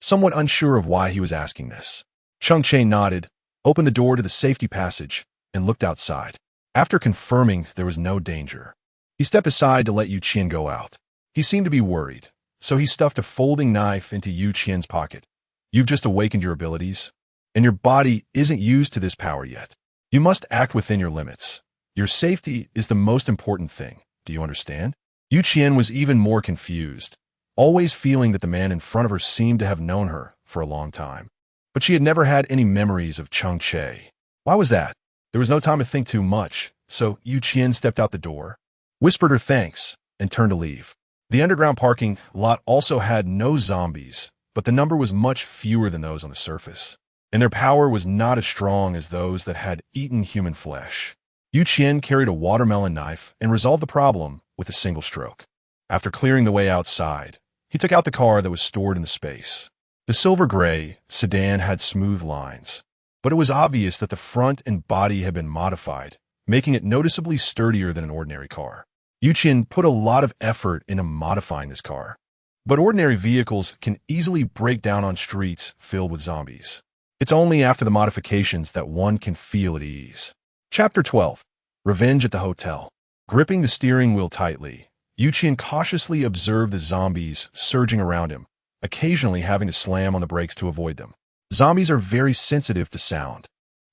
somewhat unsure of why he was asking this. Cheng Che nodded, opened the door to the safety passage, and looked outside. After confirming there was no danger, he stepped aside to let Yuqian go out. He seemed to be worried, so he stuffed a folding knife into Yuqian's pocket. You've just awakened your abilities, and your body isn't used to this power yet. You must act within your limits. Your safety is the most important thing. Do you understand? Yuqian was even more confused, always feeling that the man in front of her seemed to have known her for a long time. But she had never had any memories of Cheng Che. Why was that? There was no time to think too much, so Yuqian stepped out the door, whispered her thanks, and turned to leave. The underground parking lot also had no zombies, but the number was much fewer than those on the surface, and their power was not as strong as those that had eaten human flesh. Yuqian carried a watermelon knife and resolved the problem with a single stroke. After clearing the way outside, he took out the car that was stored in the space. The silver-gray sedan had smooth lines, but it was obvious that the front and body had been modified, making it noticeably sturdier than an ordinary car. Yuqian put a lot of effort into modifying this car, but ordinary vehicles can easily break down on streets filled with zombies. It's only after the modifications that one can feel at ease. Chapter 12. Revenge at the Hotel. Gripping the steering wheel tightly, Yuqian cautiously observed the zombies surging around him, occasionally having to slam on the brakes to avoid them. Zombies are very sensitive to sound,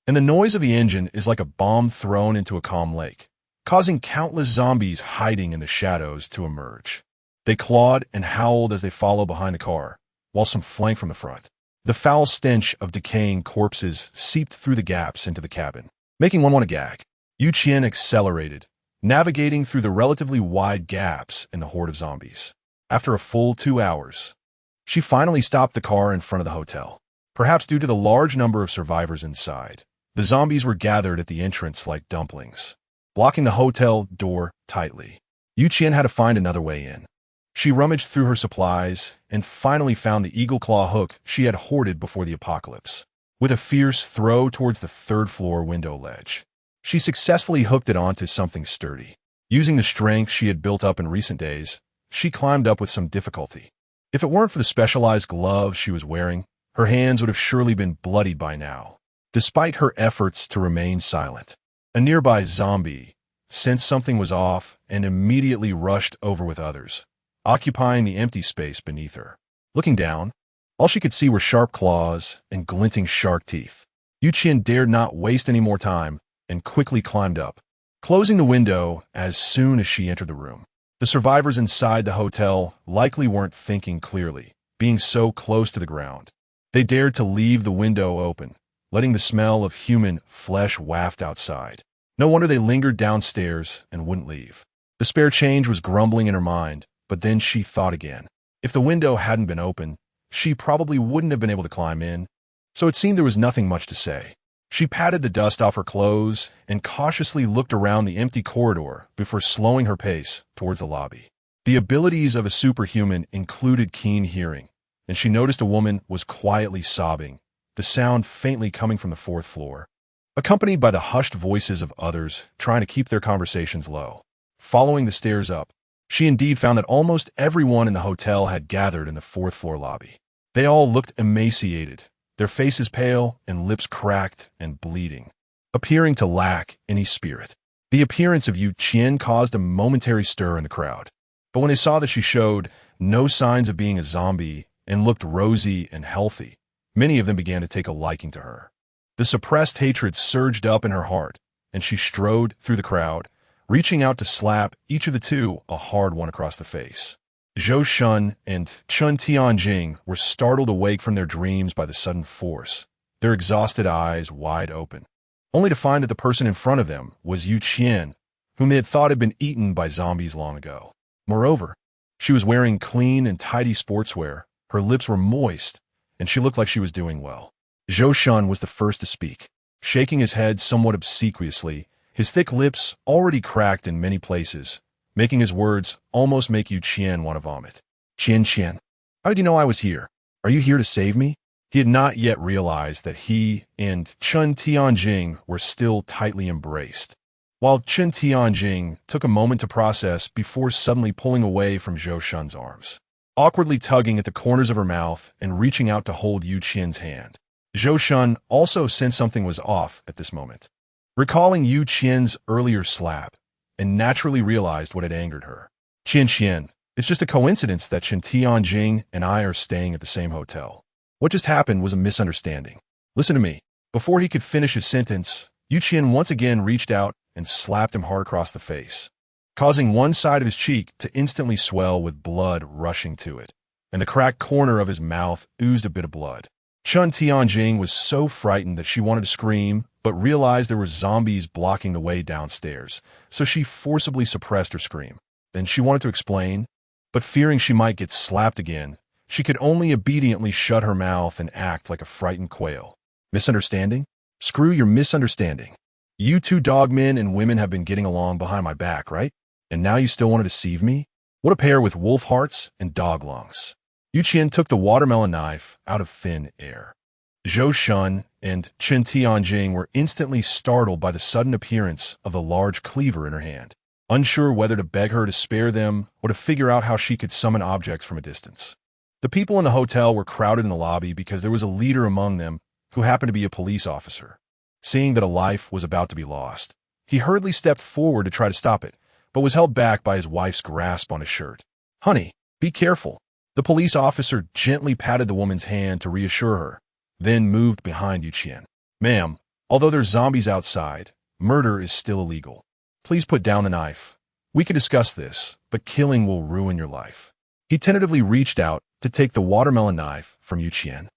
and the noise of the engine is like a bomb thrown into a calm lake, causing countless zombies hiding in the shadows to emerge. They clawed and howled as they followed behind the car, while some flanked from the front. The foul stench of decaying corpses seeped through the gaps into the cabin, making one want to gag. Qian accelerated, navigating through the relatively wide gaps in the horde of zombies. After a full 2 hours, she finally stopped the car in front of the hotel. Perhaps due to the large number of survivors inside, the zombies were gathered at the entrance like dumplings, blocking the hotel door tightly. Qian had to find another way in. She rummaged through her supplies and finally found the eagle claw hook she had hoarded before the apocalypse. With a fierce throw towards the third-floor window ledge, she successfully hooked it onto something sturdy. Using the strength she had built up in recent days, she climbed up with some difficulty. If it weren't for the specialized gloves she was wearing, her hands would have surely been bloodied by now. Despite her efforts to remain silent, a nearby zombie sensed something was off and immediately rushed over with others, occupying the empty space beneath her. Looking down, all she could see were sharp claws and glinting shark teeth. Qian dared not waste any more time and quickly climbed up, closing the window as soon as she entered the room. The survivors inside the hotel likely weren't thinking clearly, being so close to the ground. They dared to leave the window open, letting the smell of human flesh waft outside. No wonder they lingered downstairs and wouldn't leave. The spare change was grumbling in her mind, but then she thought again. If the window hadn't been open, she probably wouldn't have been able to climb in, so it seemed there was nothing much to say. She patted the dust off her clothes and cautiously looked around the empty corridor before slowing her pace towards the lobby. The abilities of a superhuman included keen hearing, and she noticed a woman was quietly sobbing, the sound faintly coming from the 4th floor, accompanied by the hushed voices of others trying to keep their conversations low. Following the stairs up, she indeed found that almost everyone in the hotel had gathered in the 4th floor lobby. They all looked emaciated, their faces pale and lips cracked and bleeding, appearing to lack any spirit. The appearance of Qian caused a momentary stir in the crowd, but when they saw that she showed no signs of being a zombie and looked rosy and healthy, many of them began to take a liking to her. The suppressed hatred surged up in her heart, and she strode through the crowd, reaching out to slap each of the two a hard one across the face. Zhou Shun and Chun Tianjing were startled awake from their dreams by the sudden force, their exhausted eyes wide open, only to find that the person in front of them was Qian, whom they had thought had been eaten by zombies long ago. Moreover, she was wearing clean and tidy sportswear, her lips were moist, and she looked like she was doing well. Zhou Shun was the first to speak, shaking his head somewhat obsequiously, his thick lips already cracked in many places, making his words almost make Qian want to vomit. Qian, how did you know I was here? Are you here to save me? He had not yet realized that he and Chun Tianjing were still tightly embraced, while Chun Tianjing took a moment to process before suddenly pulling away from Zhou Shun's arms, awkwardly tugging at the corners of her mouth and reaching out to hold Qian's hand. Zhou Shun also sensed something was off at this moment, recalling Qian's earlier slap, and naturally realized what had angered her. Qian, it's just a coincidence that Chun Tianjing and I are staying at the same hotel. What just happened was a misunderstanding. Listen to me. Before he could finish his sentence, Qian once again reached out and slapped him hard across the face, causing one side of his cheek to instantly swell with blood rushing to it, and the cracked corner of his mouth oozed a bit of blood. Chun Tianjing was so frightened that she wanted to scream, but realized there were zombies blocking the way downstairs, so she forcibly suppressed her scream. Then she wanted to explain, but fearing she might get slapped again, she could only obediently shut her mouth and act like a frightened quail. Misunderstanding? Screw your misunderstanding. You two dogmen and women have been getting along behind my back, right? And now you still want to deceive me? What a pair with wolf hearts and dog lungs. Qian took the watermelon knife out of thin air. Zhou Shun and Chun Tianjing were instantly startled by the sudden appearance of the large cleaver in her hand, unsure whether to beg her to spare them or to figure out how she could summon objects from a distance. The people in the hotel were crowded in the lobby because there was a leader among them who happened to be a police officer. Seeing that a life was about to be lost, he hurriedly stepped forward to try to stop it, but was held back by his wife's grasp on his shirt. "Honey, be careful. The police officer gently patted the woman's hand to reassure her, then moved behind Qian. Ma'am, although there's zombies outside, murder is still illegal. Please put down the knife. We could discuss this, but killing will ruin your life. He tentatively reached out to take the watermelon knife from Qian,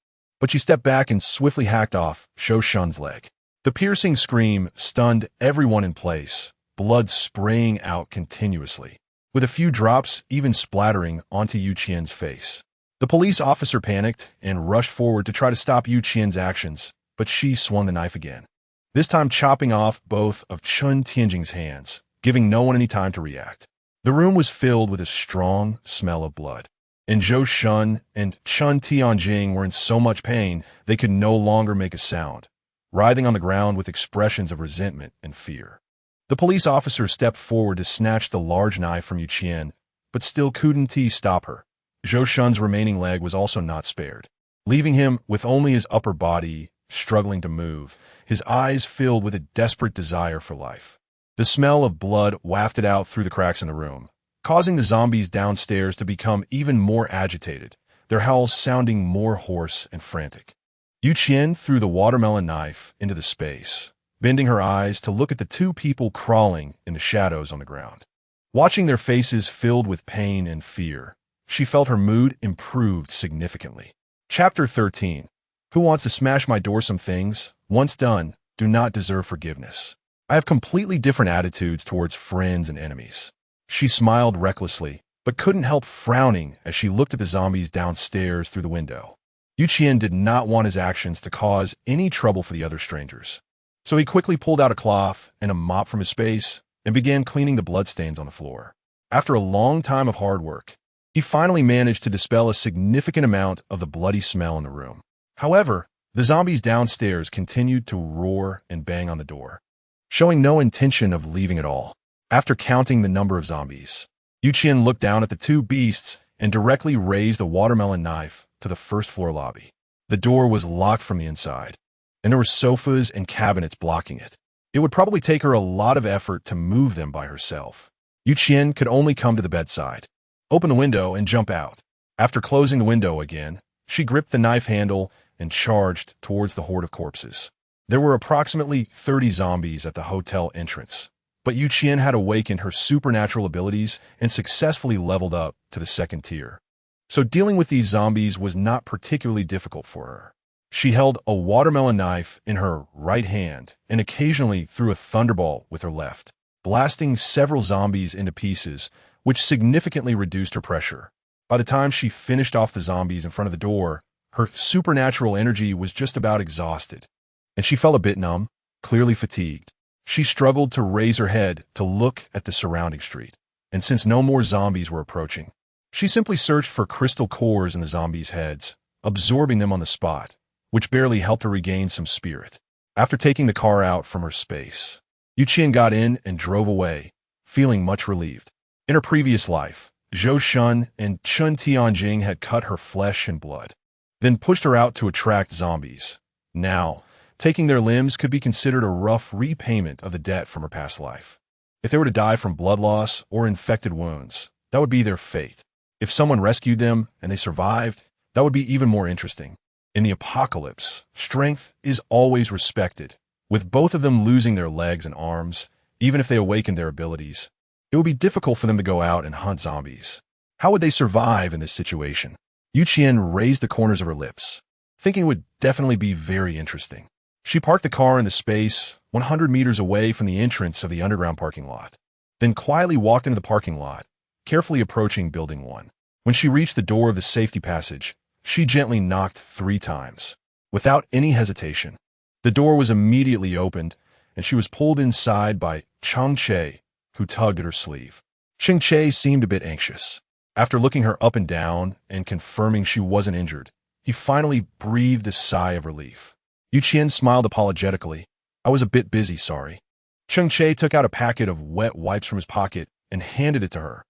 but she stepped back and swiftly hacked off Zhou Shun's leg. The piercing scream stunned everyone in place, blood spraying out continuously, with a few drops even splattering onto Qian's face. The police officer panicked and rushed forward to try to stop Qian's actions, but she swung the knife again, this time chopping off both of Chun Tianjing's hands, giving no one any time to react. The room was filled with a strong smell of blood, and Zhou Shun and Chun Tianjing were in so much pain they could no longer make a sound, writhing on the ground with expressions of resentment and fear. The police officer stepped forward to snatch the large knife from Qian, but still couldn't stop her. Zhou Shun's remaining leg was also not spared, leaving him with only his upper body struggling to move, his eyes filled with a desperate desire for life. The smell of blood wafted out through the cracks in the room, causing the zombies downstairs to become even more agitated, their howls sounding more hoarse and frantic. Qian threw the watermelon knife into the space, bending her eyes to look at the two people crawling in the shadows on the ground. Watching their faces filled with pain and fear, she felt her mood improved significantly. Chapter 13. Who wants to smash my door? Some things, once done, do not deserve forgiveness. I have completely different attitudes towards friends and enemies. She smiled recklessly, but couldn't help frowning as she looked at the zombies downstairs through the window. Qian did not want his actions to cause any trouble for the other strangers, so he quickly pulled out a cloth and a mop from his space and began cleaning the bloodstains on the floor. After a long time of hard work, he finally managed to dispel a significant amount of the bloody smell in the room. However, the zombies downstairs continued to roar and bang on the door, showing no intention of leaving at all. After counting the number of zombies, Qian looked down at the two beasts and directly raised the watermelon knife to the first-floor lobby. The door was locked from the inside, and there were sofas and cabinets blocking it. It would probably take her a lot of effort to move them by herself. Qian could only come to the bedside, open the window, and jump out. After closing the window again, she gripped the knife handle and charged towards the horde of corpses. There were approximately 30 zombies at the hotel entrance, but Qian had awakened her supernatural abilities and successfully leveled up to the second tier. So dealing with these zombies was not particularly difficult for her. She held a watermelon knife in her right hand and occasionally threw a thunderbolt with her left, blasting several zombies into pieces, which significantly reduced her pressure. By the time she finished off the zombies in front of the door, her supernatural energy was just about exhausted, and she felt a bit numb, clearly fatigued. She struggled to raise her head to look at the surrounding street, and since no more zombies were approaching, she simply searched for crystal cores in the zombies' heads, absorbing them on the spot, which barely helped her regain some spirit. After taking the car out from her space, Qian got in and drove away, feeling much relieved. In her previous life, Zhou Shun and Chun Tianjing had cut her flesh and blood, then pushed her out to attract zombies. Now, taking their limbs could be considered a rough repayment of the debt from her past life. If they were to die from blood loss or infected wounds, that would be their fate. If someone rescued them and they survived, that would be even more interesting. In the apocalypse, strength is always respected. With both of them losing their legs and arms, even if they awakened their abilities, it would be difficult for them to go out and hunt zombies. How would they survive in this situation? Qian raised the corners of her lips, thinking it would definitely be very interesting. She parked the car in the space 100 meters away from the entrance of the underground parking lot, then quietly walked into the parking lot, carefully approaching Building 1. When she reached the door of the safety passage, she gently knocked 3 times. Without any hesitation, the door was immediately opened, and she was pulled inside by Cheng Che, who tugged at her sleeve. Cheng Che seemed a bit anxious. After looking her up and down and confirming she wasn't injured, he finally breathed a sigh of relief. Qian smiled apologetically. I was a bit busy, sorry. Cheng Che took out a packet of wet wipes from his pocket and handed it to her.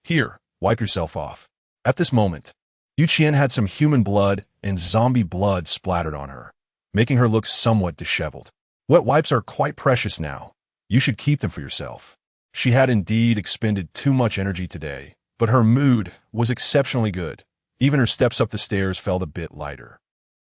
Here, wipe yourself off. At this moment, Qian had some human blood and zombie blood splattered on her, making her look somewhat disheveled. Wet wipes are quite precious now. You should keep them for yourself. She had indeed expended too much energy today, but her mood was exceptionally good, Even her steps up the stairs felt a bit lighter.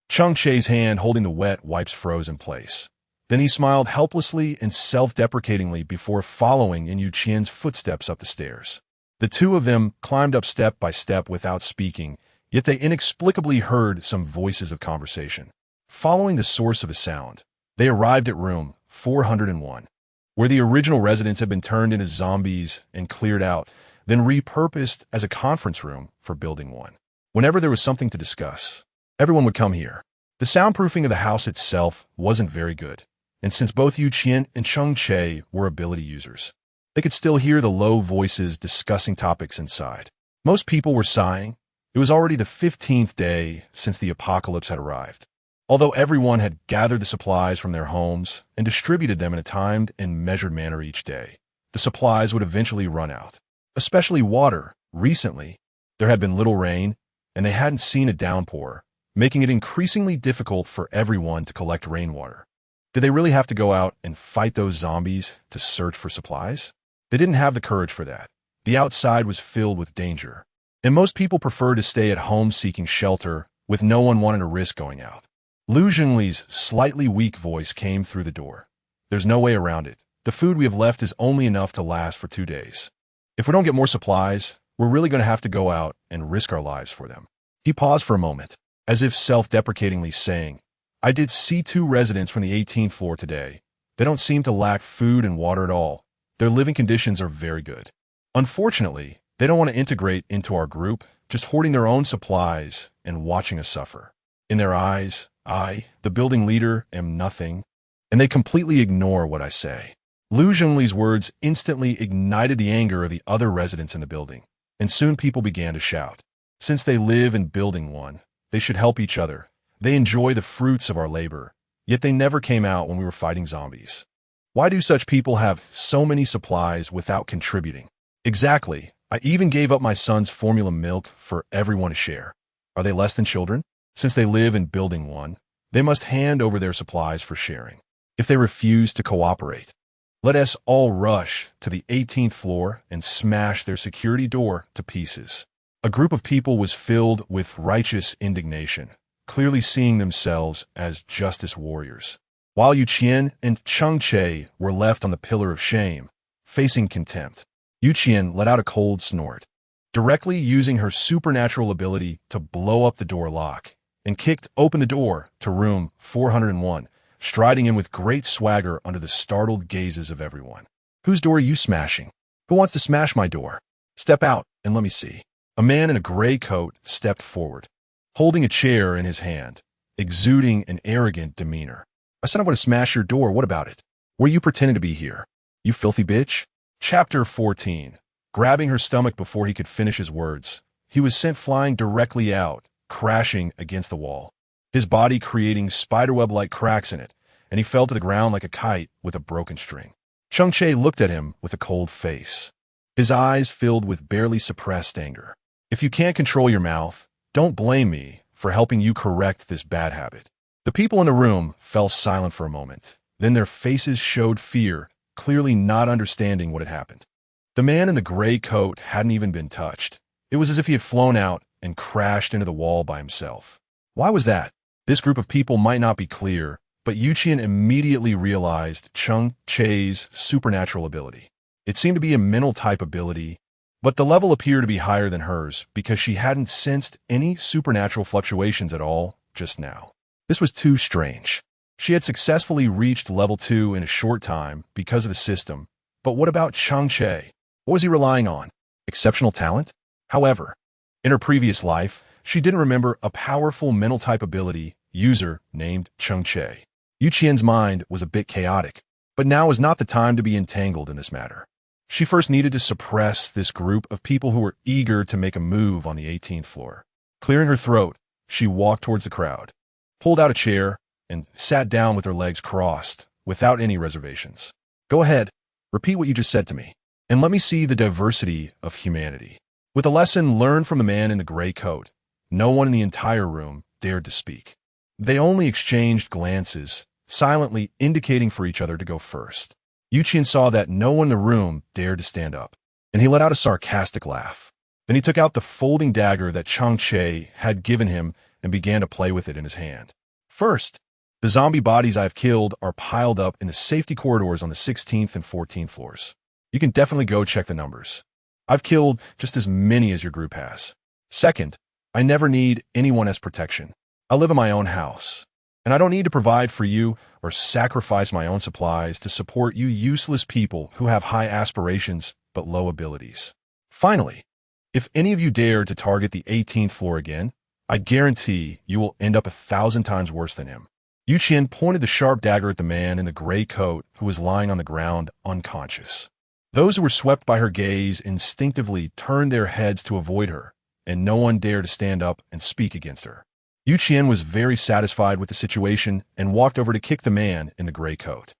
Cheng Che's hand holding the wet wipes froze in place. Then he smiled helplessly and self-deprecatingly before following in Qian's footsteps up the stairs. The two of them climbed up step by step without speaking, yet they inexplicably heard some voices of conversation. Following the source of the sound, they arrived at room 401, where the original residents had been turned into zombies and cleared out, then repurposed as a conference room for Building 1. Whenever there was something to discuss, everyone would come here. The soundproofing of the house itself wasn't very good, and since both Qian and Cheng Che were ability users, they could still hear the low voices discussing topics inside. Most people were sighing. It was already the 15th day since the apocalypse had arrived. Although everyone had gathered the supplies from their homes and distributed them in a timed and measured manner each day, the supplies would eventually run out. Especially water. Recently, there had been little rain, and they hadn't seen a downpour, making it increasingly difficult for everyone to collect rainwater. Did they really have to go out and fight those zombies to search for supplies? They didn't have the courage for that. The outside was filled with danger, and most people preferred to stay at home seeking shelter, with no one wanting to risk going out. Lu Zhengli's slightly weak voice came through the door. There's no way around it. The food we have left is only enough to last for 2 days. If we don't get more supplies, we're really going to have to go out and risk our lives for them. He paused for a moment, as if self-deprecatingly saying, I did see 2 residents from the 18th floor today. They don't seem to lack food and water at all. Their living conditions are very good. Unfortunately, they don't want to integrate into our group, just hoarding their own supplies and watching us suffer. In their eyes, I, the building leader, am nothing, and they completely ignore what I say. Lu Zhengli's words instantly ignited the anger of the other residents in the building, and soon people began to shout. Since they live in Building 1, they should help each other. They enjoy the fruits of our labor, yet they never came out when we were fighting zombies. Why do such people have so many supplies without contributing? Exactly. I even gave up my son's formula milk for everyone to share. Are they less than children? Since they live in Building 1, they must hand over their supplies for sharing. If they refuse to cooperate, let us all rush to the 18th floor and smash their security door to pieces. A group of people was filled with righteous indignation, clearly seeing themselves as justice warriors, while Qian and Cheng Che were left on the pillar of shame, facing contempt. Qian let out a cold snort, directly using her supernatural ability to blow up the door lock, and kicked open the door to room 401, striding in with great swagger under the startled gazes of everyone. Whose door are you smashing? Who wants to smash my door? Step out and let me see. A man in a gray coat stepped forward, holding a chair in his hand, exuding an arrogant demeanor. I said I want to smash your door, what about it? Were you pretending to be here? You filthy bitch? Chapter 14. Grabbing her stomach before he could finish his words, he was sent flying directly out, crashing against the wall, his body creating spiderweb-like cracks in it, and he fell to the ground like a kite with a broken string. Cheng Che looked at him with a cold face, his eyes filled with barely suppressed anger. If you can't control your mouth, don't blame me for helping you correct this bad habit. The people in the room fell silent for a moment. Then their faces showed fear, clearly not understanding what had happened. The man in the gray coat hadn't even been touched. It was as if he had flown out and crashed into the wall by himself. Why was that? This group of people might not be clear, but Qian immediately realized Cheng Che's supernatural ability. It seemed to be a mental type ability, but the level appeared to be higher than hers because she hadn't sensed any supernatural fluctuations at all just now. This was too strange. She had successfully reached level 2 in a short time because of the system, but what about Cheng Che? What was he relying on? Exceptional talent? However, in her previous life, she didn't remember a powerful mental type ability user named Cheng Che. Qian's mind was a bit chaotic, but now was not the time to be entangled in this matter. She first needed to suppress this group of people who were eager to make a move on the 18th floor. Clearing her throat, she walked towards the crowd, pulled out a chair, and sat down with her legs crossed, without any reservations. Go ahead, repeat what you just said to me, and let me see the diversity of humanity. With a lesson learned from the man in the gray coat, no one in the entire room dared to speak. They only exchanged glances, silently indicating for each other to go first. Qian saw that no one in the room dared to stand up, and he let out a sarcastic laugh. Then he took out the folding dagger that Cheng Che had given him and began to play with it in his hand. First, the zombie bodies I've killed are piled up in the safety corridors on the 16th and 14th floors. You can definitely go check the numbers. I've killed just as many as your group has. Second, I never need anyone as protection. I live in my own house, and I don't need to provide for you or sacrifice my own supplies to support you useless people who have high aspirations but low abilities. Finally, if any of you dare to target the 18th floor again, I guarantee you will end up 1,000 times worse than him. Qian pointed the sharp dagger at the man in the gray coat who was lying on the ground unconscious. Those who were swept by her gaze instinctively turned their heads to avoid her, and no one dared to stand up and speak against her. Qian was very satisfied with the situation and walked over to kick the man in the gray coat.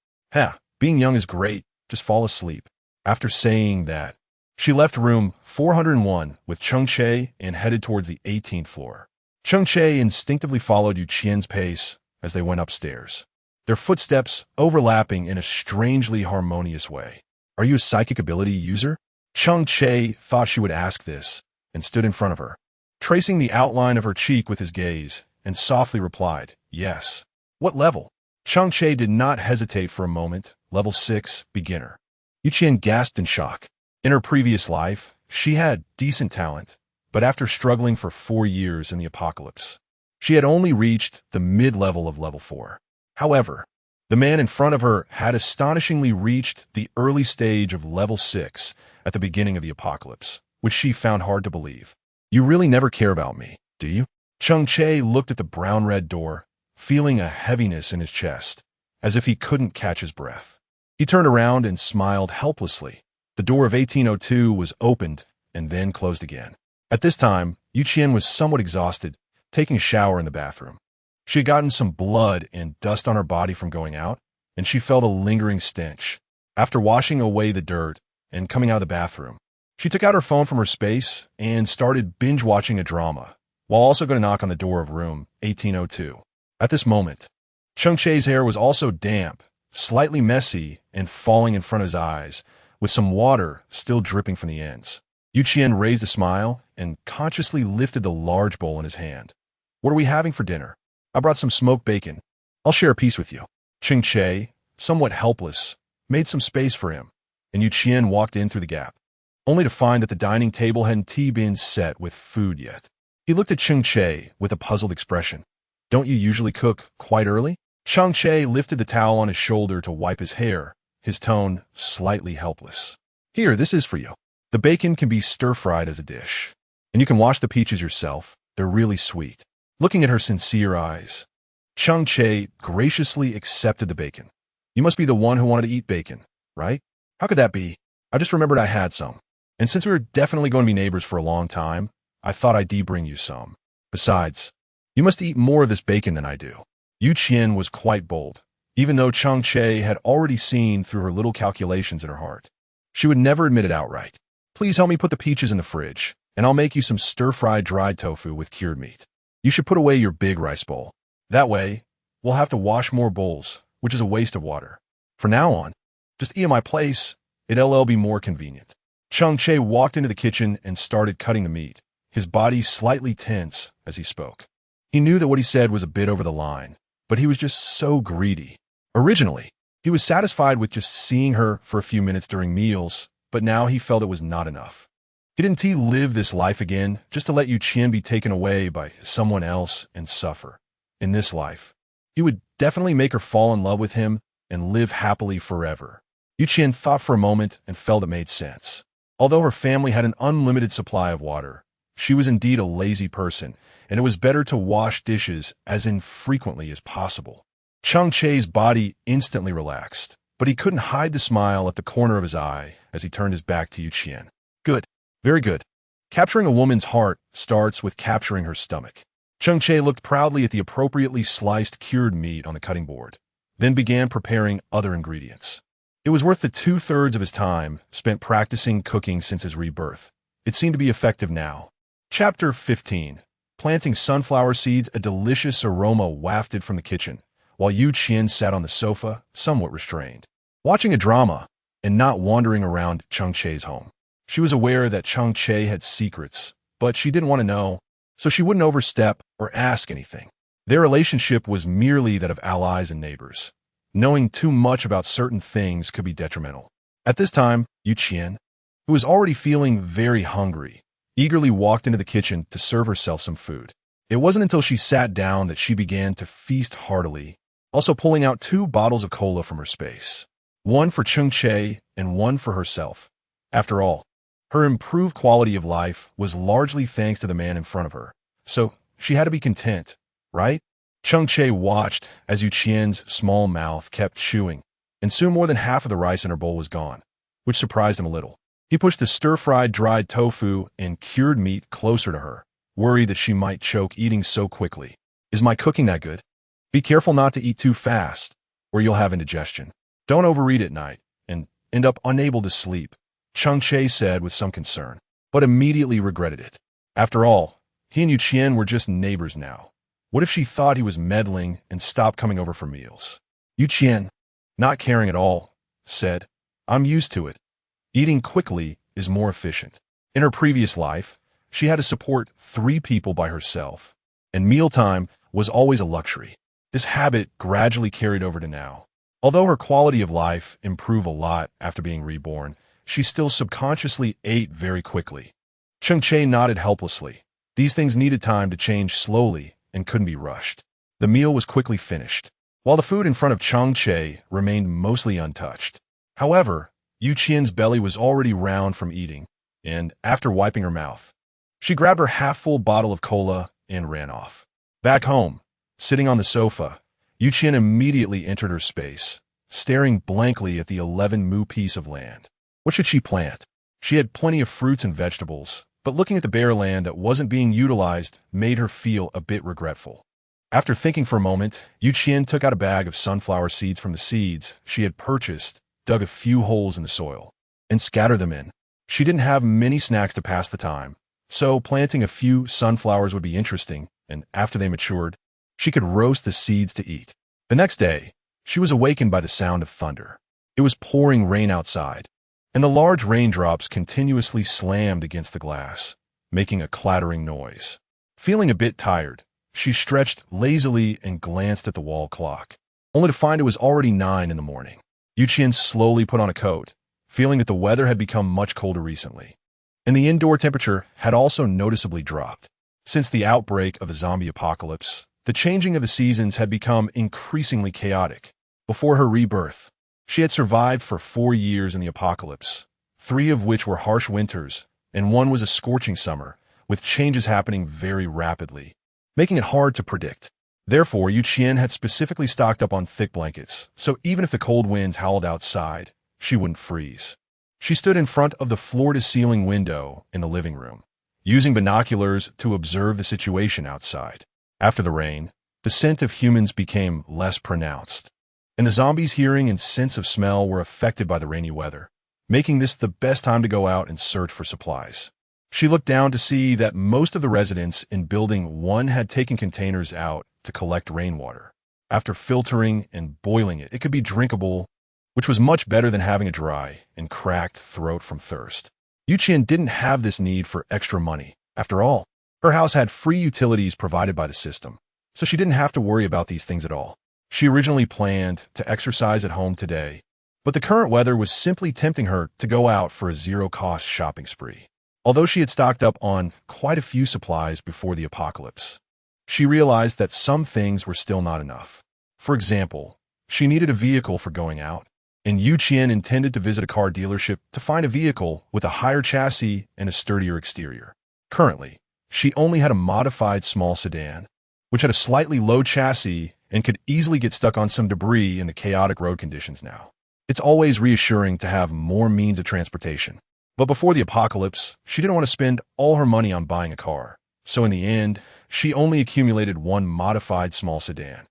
Being young is great, just fall asleep. After saying that, she left room 401 with Cheng Che and headed towards the 18th floor. Cheng Che instinctively followed Qian's pace as they went upstairs, their footsteps overlapping in a strangely harmonious way. Are you a psychic ability user? Cheng Che thought she would ask this and stood in front of her, tracing the outline of her cheek with his gaze, and softly replied, yes. What level? Cheng Che did not hesitate for a moment. Level 6, beginner. Qian gasped in shock. In her previous life, she had decent talent, but after struggling for 4 years in the apocalypse, she had only reached the mid-level of level 4. However, the man in front of her had astonishingly reached the early stage of level 6 at the beginning of the apocalypse, which she found hard to believe. You really never care about me, do you? Cheng Che looked at the brown-red door, feeling a heaviness in his chest, as if he couldn't catch his breath. He turned around and smiled helplessly. The door of 1802 was opened and then closed again. At this time, Qian was somewhat exhausted, taking a shower in the bathroom. She had gotten some blood and dust on her body from going out, and she felt a lingering stench. After washing away the dirt and coming out of the bathroom, she took out her phone from her space and started binge-watching a drama, while also going to knock on the door of room 1802. At this moment, Cheng Che's hair was also damp, slightly messy, and falling in front of his eyes, with some water still dripping from the ends. Qian raised a smile and consciously lifted the large bowl in his hand. What are we having for dinner? I brought some smoked bacon. I'll share a piece with you. Cheng Che, somewhat helpless, made some space for him, and Qian walked in through the gap, only to find that the dining table hadn't been set with food yet. He looked at Cheng Che with a puzzled expression. Don't you usually cook quite early? Cheng Che lifted the towel on his shoulder to wipe his hair, his tone slightly helpless. Here, this is for you. The bacon can be stir-fried as a dish, and you can wash the peaches yourself. They're really sweet. Looking at her sincere eyes, Cheng Che graciously accepted the bacon. You must be the one who wanted to eat bacon, right? How could that be? I just remembered I had some. And since we were definitely going to be neighbors for a long time, I thought I'd bring you some. Besides, you must eat more of this bacon than I do. Qian was quite bold, even though Cheng Che had already seen through her little calculations in her heart. She would never admit it outright. Please help me put the peaches in the fridge, and I'll make you some stir-fried dried tofu with cured meat. You should put away your big rice bowl. That way, we'll have to wash more bowls, which is a waste of water. From now on, just eat at my place. It'll be more convenient. Cheng Che walked into the kitchen and started cutting the meat, his body slightly tense as he spoke. He knew that what he said was a bit over the line, but he was just so greedy. Originally, he was satisfied with just seeing her for a few minutes during meals, but now he felt it was not enough. He didn't live this life again just to let Qian be taken away by someone else and suffer. In this life, he would definitely make her fall in love with him and live happily forever. Qian thought for a moment and felt it made sense. Although her family had an unlimited supply of water, she was indeed a lazy person, and it was better to wash dishes as infrequently as possible. Cheng Che's body instantly relaxed, but he couldn't hide the smile at the corner of his eye as he turned his back to Qian. Good. Very good. Capturing a woman's heart starts with capturing her stomach. Cheng Che looked proudly at the appropriately sliced cured meat on the cutting board, then began preparing other ingredients. It was worth the 2/3 of his time spent practicing cooking since his rebirth. It seemed to be effective now. Chapter 15. Planting sunflower seeds. A delicious aroma wafted from the kitchen, while Qian sat on the sofa, somewhat restrained, watching a drama and not wandering around Cheng Che's home. She was aware that Cheng Che had secrets, but she didn't want to know, so she wouldn't overstep or ask anything. Their relationship was merely that of allies and neighbors. Knowing too much about certain things could be detrimental. At this time, Qian, who was already feeling very hungry, eagerly walked into the kitchen to serve herself some food. It wasn't until she sat down that she began to feast heartily, also pulling out 2 bottles of cola from her space. One for Cheng Che and one for herself. After all, her improved quality of life was largely thanks to the man in front of her, so she had to be content, right? Cheng Che watched as Qian's small mouth kept chewing, and soon more than half of the rice in her bowl was gone, which surprised him a little. He pushed the stir-fried dried tofu and cured meat closer to her, worried that she might choke eating so quickly. Is my cooking that good? Be careful not to eat too fast, or you'll have indigestion. Don't overeat at night and end up unable to sleep, Cheng Che said with some concern, but immediately regretted it. After all, he and Qian were just neighbors now. What if she thought he was meddling and stopped coming over for meals? Qian, not caring at all, said, I'm used to it. Eating quickly is more efficient. In her previous life, she had to support 3 people by herself, and mealtime was always a luxury. This habit gradually carried over to now. Although her quality of life improved a lot after being reborn, she still subconsciously ate very quickly. Cheng Che nodded helplessly. These things needed time to change slowly and couldn't be rushed. The meal was quickly finished, while the food in front of Cheng Che remained mostly untouched. However, Qian's belly was already round from eating, and after wiping her mouth, she grabbed her half-full bottle of cola and ran off. Back home, sitting on the sofa, Qian immediately entered her space, staring blankly at the 11-mu piece of land. What should she plant? She had plenty of fruits and vegetables, but looking at the bare land that wasn't being utilized made her feel a bit regretful. After thinking for a moment, Qian took out a bag of sunflower seeds from the seeds she had purchased, dug a few holes in the soil, and scattered them in. She didn't have many snacks to pass the time, so planting a few sunflowers would be interesting, and after they matured, she could roast the seeds to eat. The next day, she was awakened by the sound of thunder. It was pouring rain outside, and the large raindrops continuously slammed against the glass, making a clattering noise. Feeling a bit tired, she stretched lazily and glanced at the wall clock, only to find it was already 9 in the morning. Qian slowly put on a coat, feeling that the weather had become much colder recently, and the indoor temperature had also noticeably dropped. Since the outbreak of the zombie apocalypse, the changing of the seasons had become increasingly chaotic. Before her rebirth, she had survived for 4 years in the apocalypse, 3 of which were harsh winters, and 1 was a scorching summer, with changes happening very rapidly, making it hard to predict. Therefore, Qian had specifically stocked up on thick blankets, so even if the cold winds howled outside, she wouldn't freeze. She stood in front of the floor-to-ceiling window in the living room, using binoculars to observe the situation outside. After the rain, the scent of humans became less pronounced, and the zombies' hearing and sense of smell were affected by the rainy weather, making this the best time to go out and search for supplies. She looked down to see that most of the residents in Building 1 had taken containers out to collect rainwater. After filtering and boiling it, it could be drinkable, which was much better than having a dry and cracked throat from thirst. Qian didn't have this need for extra money. After all, her house had free utilities provided by the system, so she didn't have to worry about these things at all. She originally planned to exercise at home today, but the current weather was simply tempting her to go out for a zero-cost shopping spree. Although she had stocked up on quite a few supplies before the apocalypse, she realized that some things were still not enough. For example, she needed a vehicle for going out, and Qian intended to visit a car dealership to find a vehicle with a higher chassis and a sturdier exterior. Currently, she only had a modified small sedan, which had a slightly low chassis and could easily get stuck on some debris in the chaotic road conditions now. It's always reassuring to have more means of transportation. But before the apocalypse, she didn't want to spend all her money on buying a car, so in the end, she only accumulated 1 modified small sedan.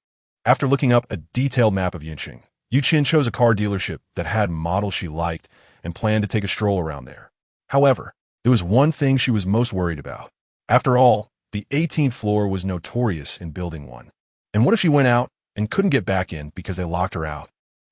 After looking up a detailed map of Yincheng, Qian chose a car dealership that had models she liked and planned to take a stroll around there. However, there was one thing she was most worried about. After all, the 18th floor was notorious in Building 1. And what if she went out and couldn't get back in because they locked her out?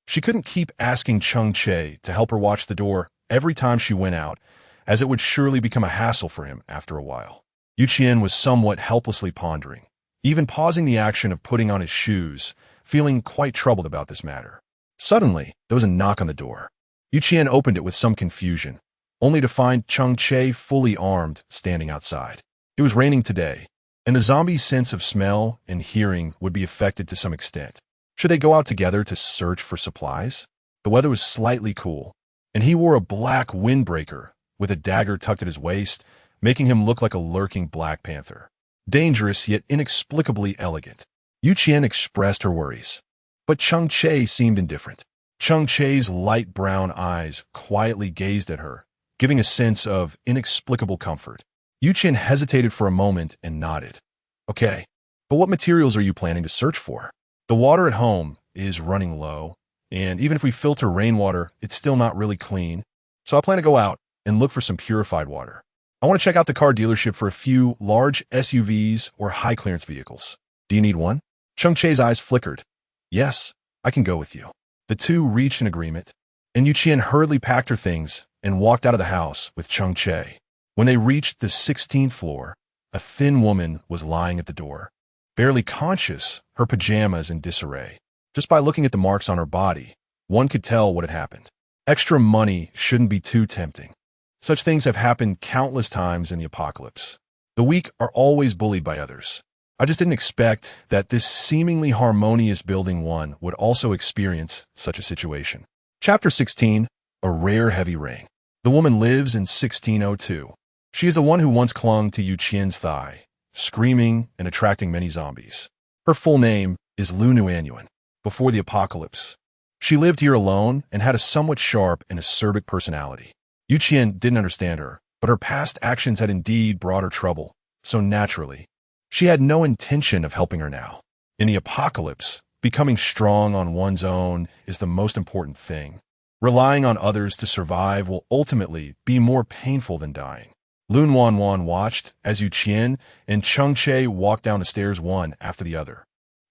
She couldn't keep asking Cheng Che to help her watch the door every time she went out, as it would surely become a hassle for him after a while. Qian was somewhat helplessly pondering, even pausing the action of putting on his shoes, feeling quite troubled about this matter. Suddenly, there was a knock on the door. Qian opened it with some confusion, only to find Cheng Che fully armed, standing outside. It was raining today, and the zombie's sense of smell and hearing would be affected to some extent. Should they go out together to search for supplies? The weather was slightly cool, and he wore a black windbreaker with a dagger tucked at his waist, making him look like a lurking Black Panther. Dangerous yet inexplicably elegant. Qian expressed her worries, but Cheng Che seemed indifferent. Cheng Che's light brown eyes quietly gazed at her, giving a sense of inexplicable comfort. Qian hesitated for a moment and nodded. Okay, but what materials are you planning to search for? The water at home is running low, and even if we filter rainwater, it's still not really clean. So I plan to go out and look for some purified water. I want to check out the car dealership for a few large SUVs or high-clearance vehicles. Do you need one? Cheng Che's eyes flickered. Yes, I can go with you. The two reached an agreement, and Qian hurriedly packed her things and walked out of the house with Cheng Che. When they reached the 16th floor, a thin woman was lying at the door, barely conscious, her pajamas in disarray. Just by looking at the marks on her body, one could tell what had happened. Extra money shouldn't be too tempting. Such things have happened countless times in the apocalypse. The weak are always bullied by others. I just didn't expect that this seemingly harmonious building one would also experience such a situation. Chapter 16, A Rare Heavy Rain. The woman lives in 1602. She is the one who once clung to Qian's thigh, screaming and attracting many zombies. Her full name is Lu Nuanyuan. Before the apocalypse, she lived here alone and had a somewhat sharp and acerbic personality. Qian didn't understand her, but her past actions had indeed brought her trouble, so naturally, she had no intention of helping her now. In the apocalypse, becoming strong on one's own is the most important thing. Relying on others to survive will ultimately be more painful than dying. Lu Nuanyuan watched as Qian and Cheng Che walked down the stairs one after the other,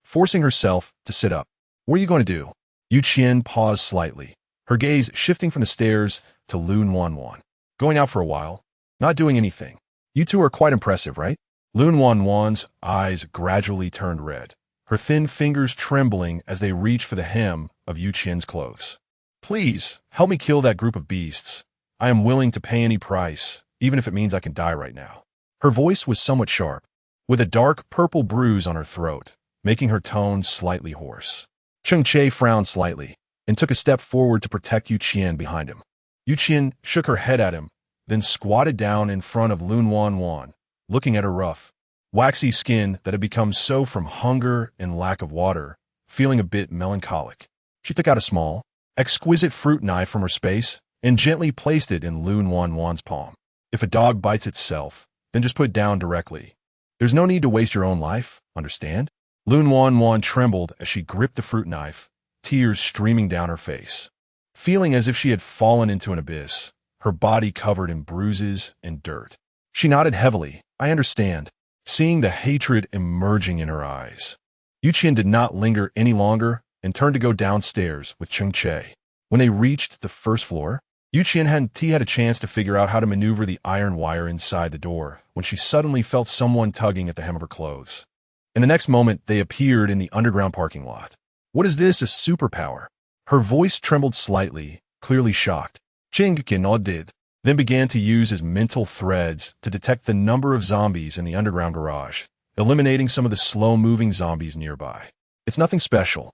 forcing herself to sit up. What are you going to do? Qian paused slightly, her gaze shifting from the stairs to Lu Nuanyuan. Going out for a while, not doing anything. You two are quite impressive, right? Lu Nuanyuan's eyes gradually turned red, her thin fingers trembling as they reached for the hem of Qian's clothes. Please, help me kill that group of beasts. I am willing to pay any price, even if it means I can die right now. Her voice was somewhat sharp, with a dark purple bruise on her throat, making her tone slightly hoarse. Cheng Che frowned slightly and took a step forward to protect Qian behind him. Qian shook her head at him, then squatted down in front of Lu Nuanyuan, looking at her rough, waxy skin that had become so from hunger and lack of water, feeling a bit melancholic. She took out a small, exquisite fruit knife from her space and gently placed it in Lu Nuanyuan's palm. If a dog bites itself, then just put it down directly. There's no need to waste your own life, understand? Lu Nuanyuan trembled as she gripped the fruit knife, tears streaming down her face. Feeling as if she had fallen into an abyss, her body covered in bruises and dirt. She nodded heavily. I understand, seeing the hatred emerging in her eyes. Qian did not linger any longer and turned to go downstairs with Cheng Che. When they reached the first floor, Qian hadn't had a chance to figure out how to maneuver the iron wire inside the door when she suddenly felt someone tugging at the hem of her clothes. In the next moment, they appeared in the underground parking lot. What is this, a superpower? Her voice trembled slightly, clearly shocked. Cheng Che nodded, then began to use his mental threads to detect the number of zombies in the underground garage, eliminating some of the slow-moving zombies nearby. It's nothing special,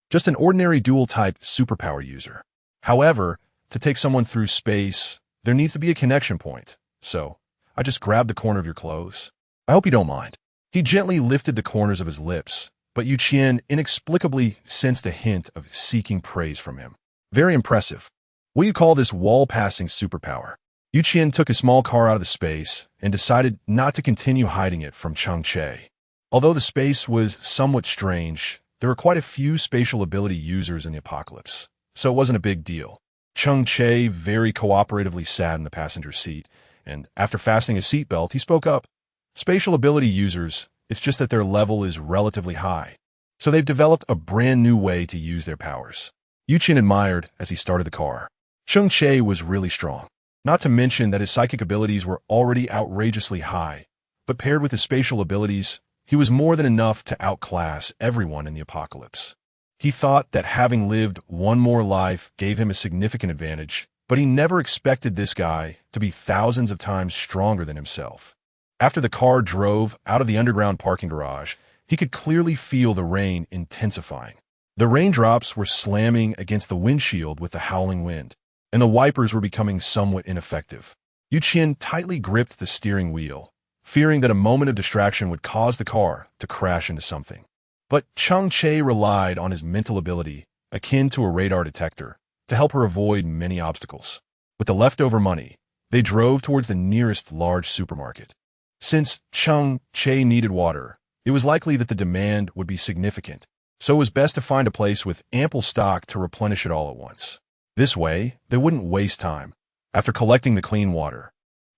just an ordinary dual-type superpower user. However, to take someone through space, there needs to be a connection point, so I just grabbed the corner of your clothes. I hope you don't mind. He gently lifted the corners of his lips, but Qian inexplicably sensed a hint of seeking praise from him. Very impressive. What do you call this wall-passing superpower? Qian took a small car out of the space and decided not to continue hiding it from Cheng Che. Although the space was somewhat strange, there were quite a few spatial ability users in the apocalypse, so it wasn't a big deal. Cheng Che very cooperatively sat in the passenger seat, and after fastening his seatbelt, he spoke up. Spatial ability users, it's just that their level is relatively high, so they've developed a brand new way to use their powers. Qian admired as he started the car. Cheng Che was really strong. Not to mention that his psychic abilities were already outrageously high, but paired with his spatial abilities, he was more than enough to outclass everyone in the apocalypse. He thought that having lived one more life gave him a significant advantage, but he never expected this guy to be thousands of times stronger than himself. After the car drove out of the underground parking garage, he could clearly feel the rain intensifying. The raindrops were slamming against the windshield with the howling wind, and the wipers were becoming somewhat ineffective. Qian tightly gripped the steering wheel, fearing that a moment of distraction would cause the car to crash into something. But Cheng Che relied on his mental ability, akin to a radar detector, to help her avoid many obstacles. With the leftover money, they drove towards the nearest large supermarket. Since Cheng Che needed water, it was likely that the demand would be significant, so it was best to find a place with ample stock to replenish it all at once. This way, they wouldn't waste time. After collecting the clean water,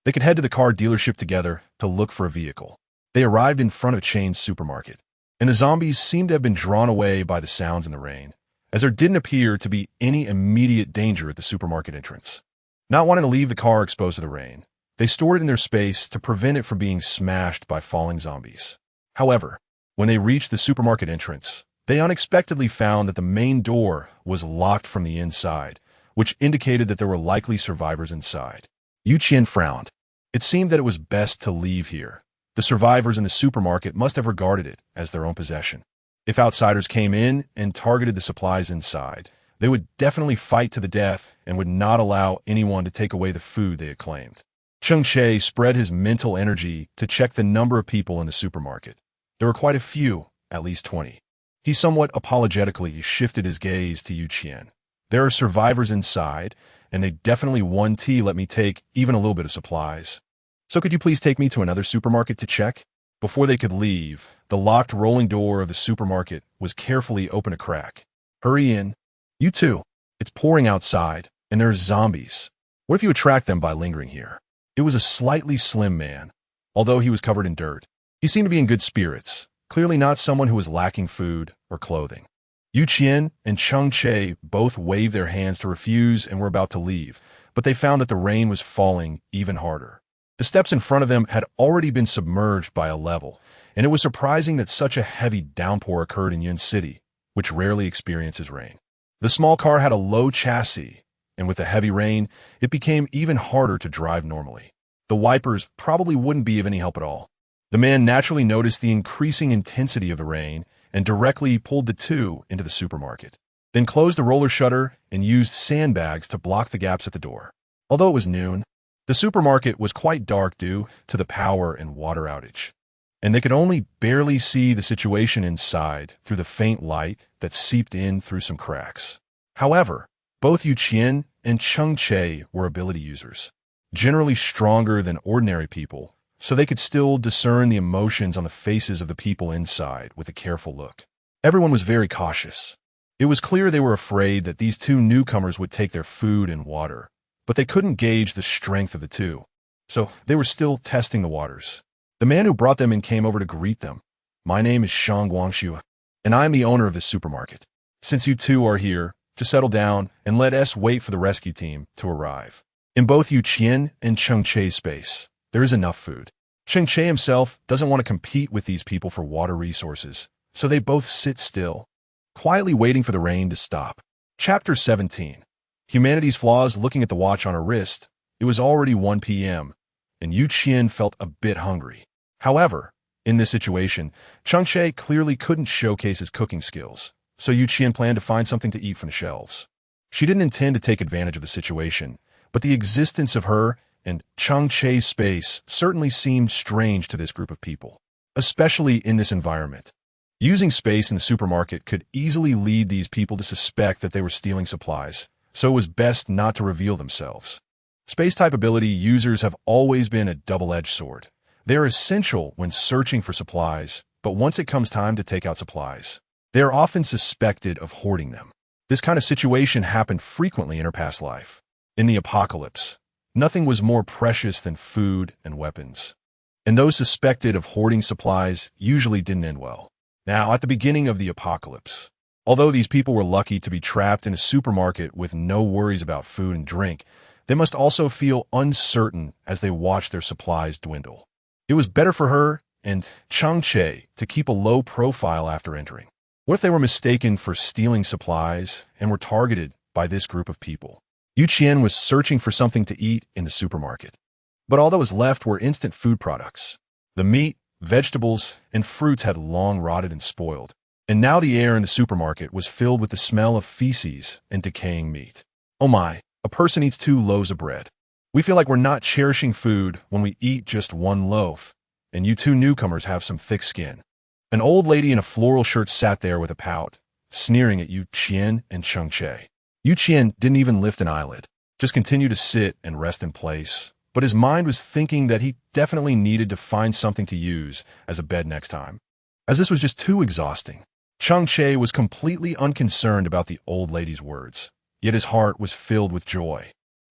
they could head to the car dealership together to look for a vehicle. They arrived in front of Chain's supermarket, and the zombies seemed to have been drawn away by the sounds in the rain, as there didn't appear to be any immediate danger at the supermarket entrance. Not wanting to leave the car exposed to the rain, they stored it in their space to prevent it from being smashed by falling zombies. However, when they reached the supermarket entrance, they unexpectedly found that the main door was locked from the inside, which indicated that there were likely survivors inside. Qian frowned. It seemed that it was best to leave here. The survivors in the supermarket must have regarded it as their own possession. If outsiders came in and targeted the supplies inside, they would definitely fight to the death and would not allow anyone to take away the food they had claimed. Cheng Che spread his mental energy to check the number of people in the supermarket. There were quite a few, at least 20. He somewhat apologetically shifted his gaze to Qian. There are survivors inside, and they definitely let me take even a little bit of supplies. So could you please take me to another supermarket to check? Before they could leave, the locked rolling door of the supermarket was carefully opened a crack. Hurry in. You too. It's pouring outside, and there's zombies. What if you attract them by lingering here? It was a slightly slim man, although he was covered in dirt. He seemed to be in good spirits, clearly not someone who was lacking food or clothing. Qian and Cheng Che both waved their hands to refuse and were about to leave, but they found that the rain was falling even harder. The steps in front of them had already been submerged by a level, and it was surprising that such a heavy downpour occurred in Yun City, which rarely experiences rain. The small car had a low chassis, and with the heavy rain, it became even harder to drive normally. The wipers probably wouldn't be of any help at all. The man naturally noticed the increasing intensity of the rain and directly pulled the two into the supermarket, then closed the roller shutter and used sandbags to block the gaps at the door. Although it was noon, the supermarket was quite dark due to the power and water outage, and they could only barely see the situation inside through the faint light that seeped in through some cracks. However, both Qian and Cheng Che were ability users, generally stronger than ordinary people, so they could still discern the emotions on the faces of the people inside with a careful look. Everyone was very cautious. It was clear they were afraid that these two newcomers would take their food and water, but they couldn't gauge the strength of the two, so they were still testing the waters. The man who brought them in came over to greet them. My name is Shang Guangxu, and I am the owner of this supermarket. Since you two are here, just settle down and let us wait for the rescue team to arrive. In both Qian and Cheng Che's space, there is enough food. Cheng Che himself doesn't want to compete with these people for water resources, so they both sit still, quietly waiting for the rain to stop. Chapter 17. Humanity's flaws. Looking at the watch on her wrist, it was already 1 p.m., and Qian felt a bit hungry. However, in this situation, Cheng Che clearly couldn't showcase his cooking skills, so Qian planned to find something to eat from the shelves. She didn't intend to take advantage of the situation, but the existence of her and Cheng Che's space certainly seemed strange to this group of people, especially in this environment. Using space in the supermarket could easily lead these people to suspect that they were stealing supplies, so it was best not to reveal themselves. Space-type ability users have always been a double-edged sword. They are essential when searching for supplies, but once it comes time to take out supplies, they are often suspected of hoarding them. This kind of situation happened frequently in her past life. In the apocalypse, nothing was more precious than food and weapons, and those suspected of hoarding supplies usually didn't end well. Now, at the beginning of the apocalypse, although these people were lucky to be trapped in a supermarket with no worries about food and drink, They must also feel uncertain as they watch their supplies dwindle. It was better for her and Cheng Che to keep a low profile after entering. What if they were mistaken for stealing supplies and were targeted by this group of people? Qian was searching for something to eat in the supermarket. But all that was left were instant food products. The meat, vegetables, and fruits had long rotted and spoiled. And now the air in the supermarket was filled with the smell of feces and decaying meat. Oh my, a person eats 2 loaves of bread. We feel like we're not cherishing food when we eat just 1 loaf. And you 2 newcomers have some thick skin. An old lady in a floral shirt sat there with a pout, sneering at Qian and Cheng Che. Qian didn't even lift an eyelid, just continued to sit and rest in place. But his mind was thinking that he definitely needed to find something to use as a bed next time, as this was just too exhausting. Cheng Che was completely unconcerned about the old lady's words, yet his heart was filled with joy,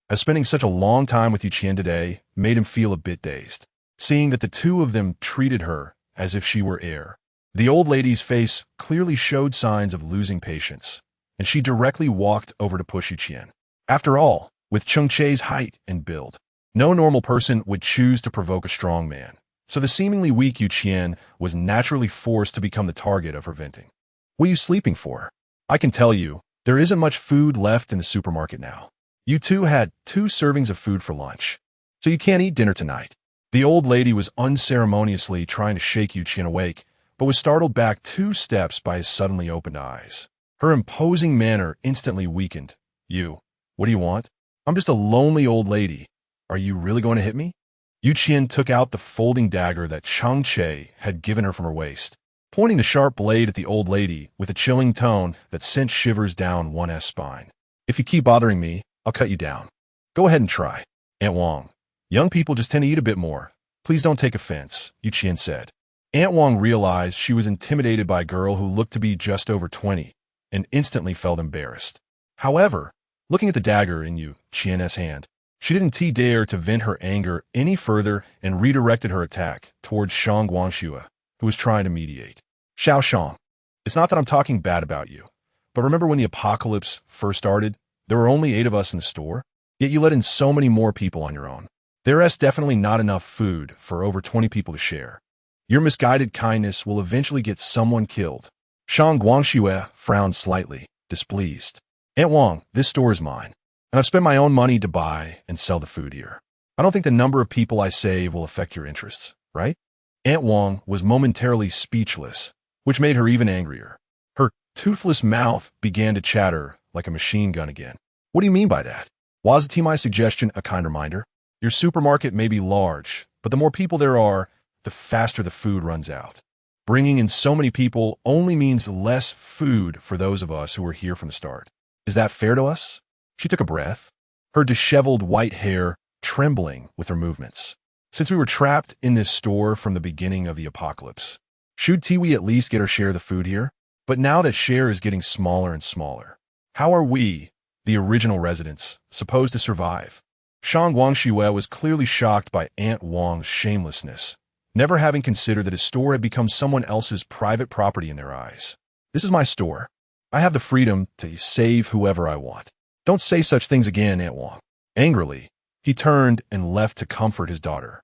as spending such a long time with Qian today made him feel a bit dazed, seeing that the 2 of them treated her as if she were air. The old lady's face clearly showed signs of losing patience, and she directly walked over to push Qian. After all, with Cheng Che's height and build, no normal person would choose to provoke a strong man, so the seemingly weak Qian was naturally forced to become the target of her venting. What are you sleeping for? I can tell you, there isn't much food left in the supermarket now. You 2 had 2 servings of food for lunch, so you can't eat dinner tonight. The old lady was unceremoniously trying to shake Qian awake, but was startled back 2 steps by his suddenly opened eyes. Her imposing manner instantly weakened. What do you want? I'm just a lonely old lady. Are you really going to hit me? Qian took out the folding dagger that Cheng Che had given her from her waist, pointing the sharp blade at the old lady with a chilling tone that sent shivers down one's spine. If you keep bothering me, I'll cut you down. Go ahead and try. Aunt Wong. Young people just tend to eat a bit more. Please don't take offense, Qian said. Aunt Wong realized she was intimidated by a girl who looked to be just over 20 and instantly felt embarrassed. However, looking at the dagger in Qian's hand, she didn't dare to vent her anger any further and redirected her attack towards Shang Guangxue, who was trying to mediate. Xiao Shang, it's not that I'm talking bad about you, but remember when the apocalypse first started, there were only 8 of us in the store, yet you let in so many more people on your own. There is definitely not enough food for over 20 people to share. Your misguided kindness will eventually get someone killed. Shang Guangxue frowned slightly, displeased. Aunt Wong, this store is mine, and I've spent my own money to buy and sell the food here. I don't think the number of people I save will affect your interests, right? Aunt Wong was momentarily speechless, which made her even angrier. Her toothless mouth began to chatter like a machine gun again. What do you mean by that? Wasn't my suggestion a kind reminder? Your supermarket may be large, but the more people there are, the faster the food runs out. Bringing in so many people only means less food for those of us who were here from the start. Is that fair to us? She took a breath, her disheveled white hair trembling with her movements. Since we were trapped in this store from the beginning of the apocalypse, should we at least get our share of the food here? But now that share is getting smaller and smaller. How are we, the original residents, supposed to survive? Shang Guangxue was clearly shocked by Aunt Wong's shamelessness, never having considered that his store had become someone else's private property in their eyes. This is my store. I have the freedom to save whoever I want. Don't say such things again, Aunt Wong. Angrily, he turned and left to comfort his daughter,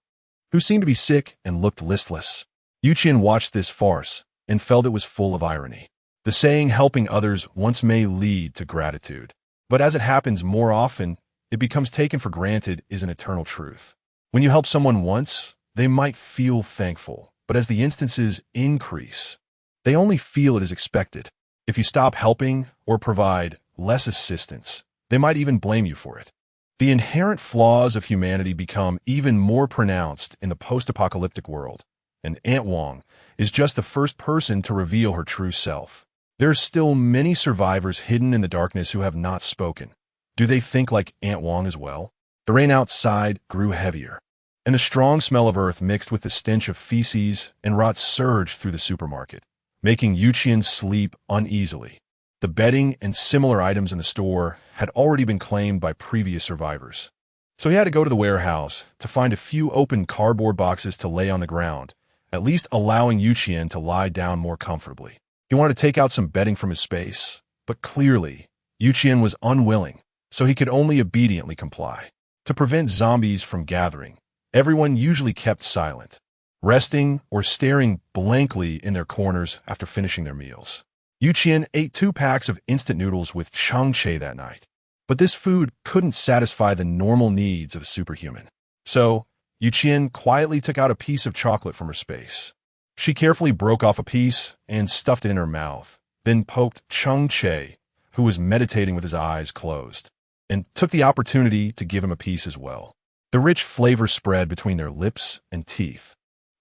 who seemed to be sick and looked listless. Qian watched this farce and felt it was full of irony. The saying, helping others once may lead to gratitude, but as it happens more often, it becomes taken for granted is an eternal truth. When you help someone once, they might feel thankful, but as the instances increase, they only feel it is expected. If you stop helping or provide less assistance, they might even blame you for it. The inherent flaws of humanity become even more pronounced in the post-apocalyptic world, and Aunt Wong is just the first person to reveal her true self. There are still many survivors hidden in the darkness who have not spoken. Do they think like Aunt Wong as well? The rain outside grew heavier, and the strong smell of earth mixed with the stench of feces and rot surged through the supermarket, making Qian sleep uneasily. The bedding and similar items in the store had already been claimed by previous survivors, so he had to go to the warehouse to find a few open cardboard boxes to lay on the ground, at least allowing Qian to lie down more comfortably. He wanted to take out some bedding from his space, but clearly, Qian was unwilling, so he could only obediently comply. To prevent zombies from gathering, everyone usually kept silent, resting or staring blankly in their corners after finishing their meals. Qian ate 2 packs of instant noodles with Cheng Che that night, but this food couldn't satisfy the normal needs of a superhuman. So, Qian quietly took out a piece of chocolate from her space. She carefully broke off a piece and stuffed it in her mouth, then poked Cheng Che, who was meditating with his eyes closed, and took the opportunity to give him a piece as well. The rich flavor spread between their lips and teeth,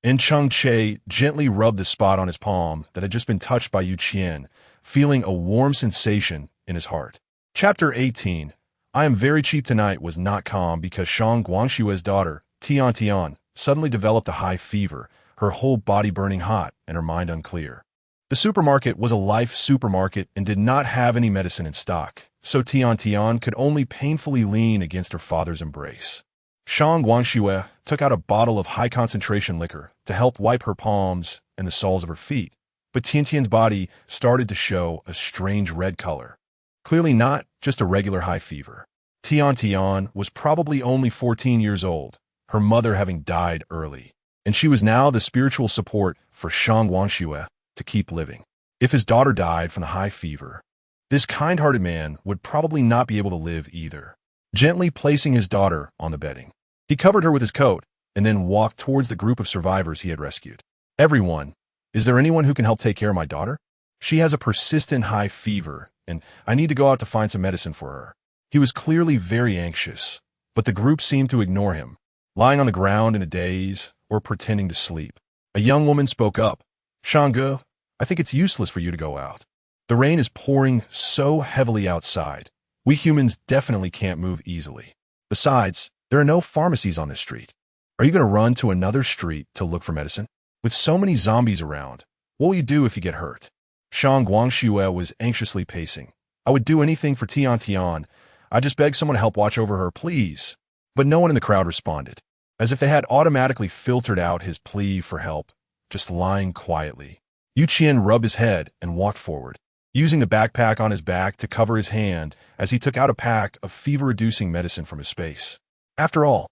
and Cheng Che gently rubbed the spot on his palm that had just been touched by Qian, feeling a warm sensation in his heart. Chapter 18. I am very cheap tonight was not calm because Shang Guangshue's daughter, Qian, suddenly developed a high fever, her whole body burning hot and her mind unclear. The supermarket was a life supermarket and did not have any medicine in stock, so Qian could only painfully lean against her father's embrace. Shang Guangxue took out a bottle of high-concentration liquor to help wipe her palms and the soles of her feet, but Tiantian's body started to show a strange red color. Clearly not just a regular high fever. Tian was probably only 14 years old, her mother having died early, and she was now the spiritual support for Shang Guangxue to keep living. If his daughter died from the high fever, this kind-hearted man would probably not be able to live either. Gently placing his daughter on the bedding, he covered her with his coat and then walked towards the group of survivors he had rescued. Everyone, is there anyone who can help take care of my daughter? She has a persistent high fever, and I need to go out to find some medicine for her. He was clearly very anxious, but the group seemed to ignore him, lying on the ground in a daze or pretending to sleep. A young woman spoke up. Shangge, I think it's useless for you to go out. The rain is pouring so heavily outside. We humans definitely can't move easily. Besides, there are no pharmacies on this street. Are you going to run to another street to look for medicine? With so many zombies around, what will you do if you get hurt? Shang Guangxue was anxiously pacing. I would do anything for Tian. I just beg someone to help watch over her, please. But no one in the crowd responded, as if they had automatically filtered out his plea for help, just lying quietly. Qian rubbed his head and walked forward, using the backpack on his back to cover his hand as he took out a pack of fever-reducing medicine from his space. After all,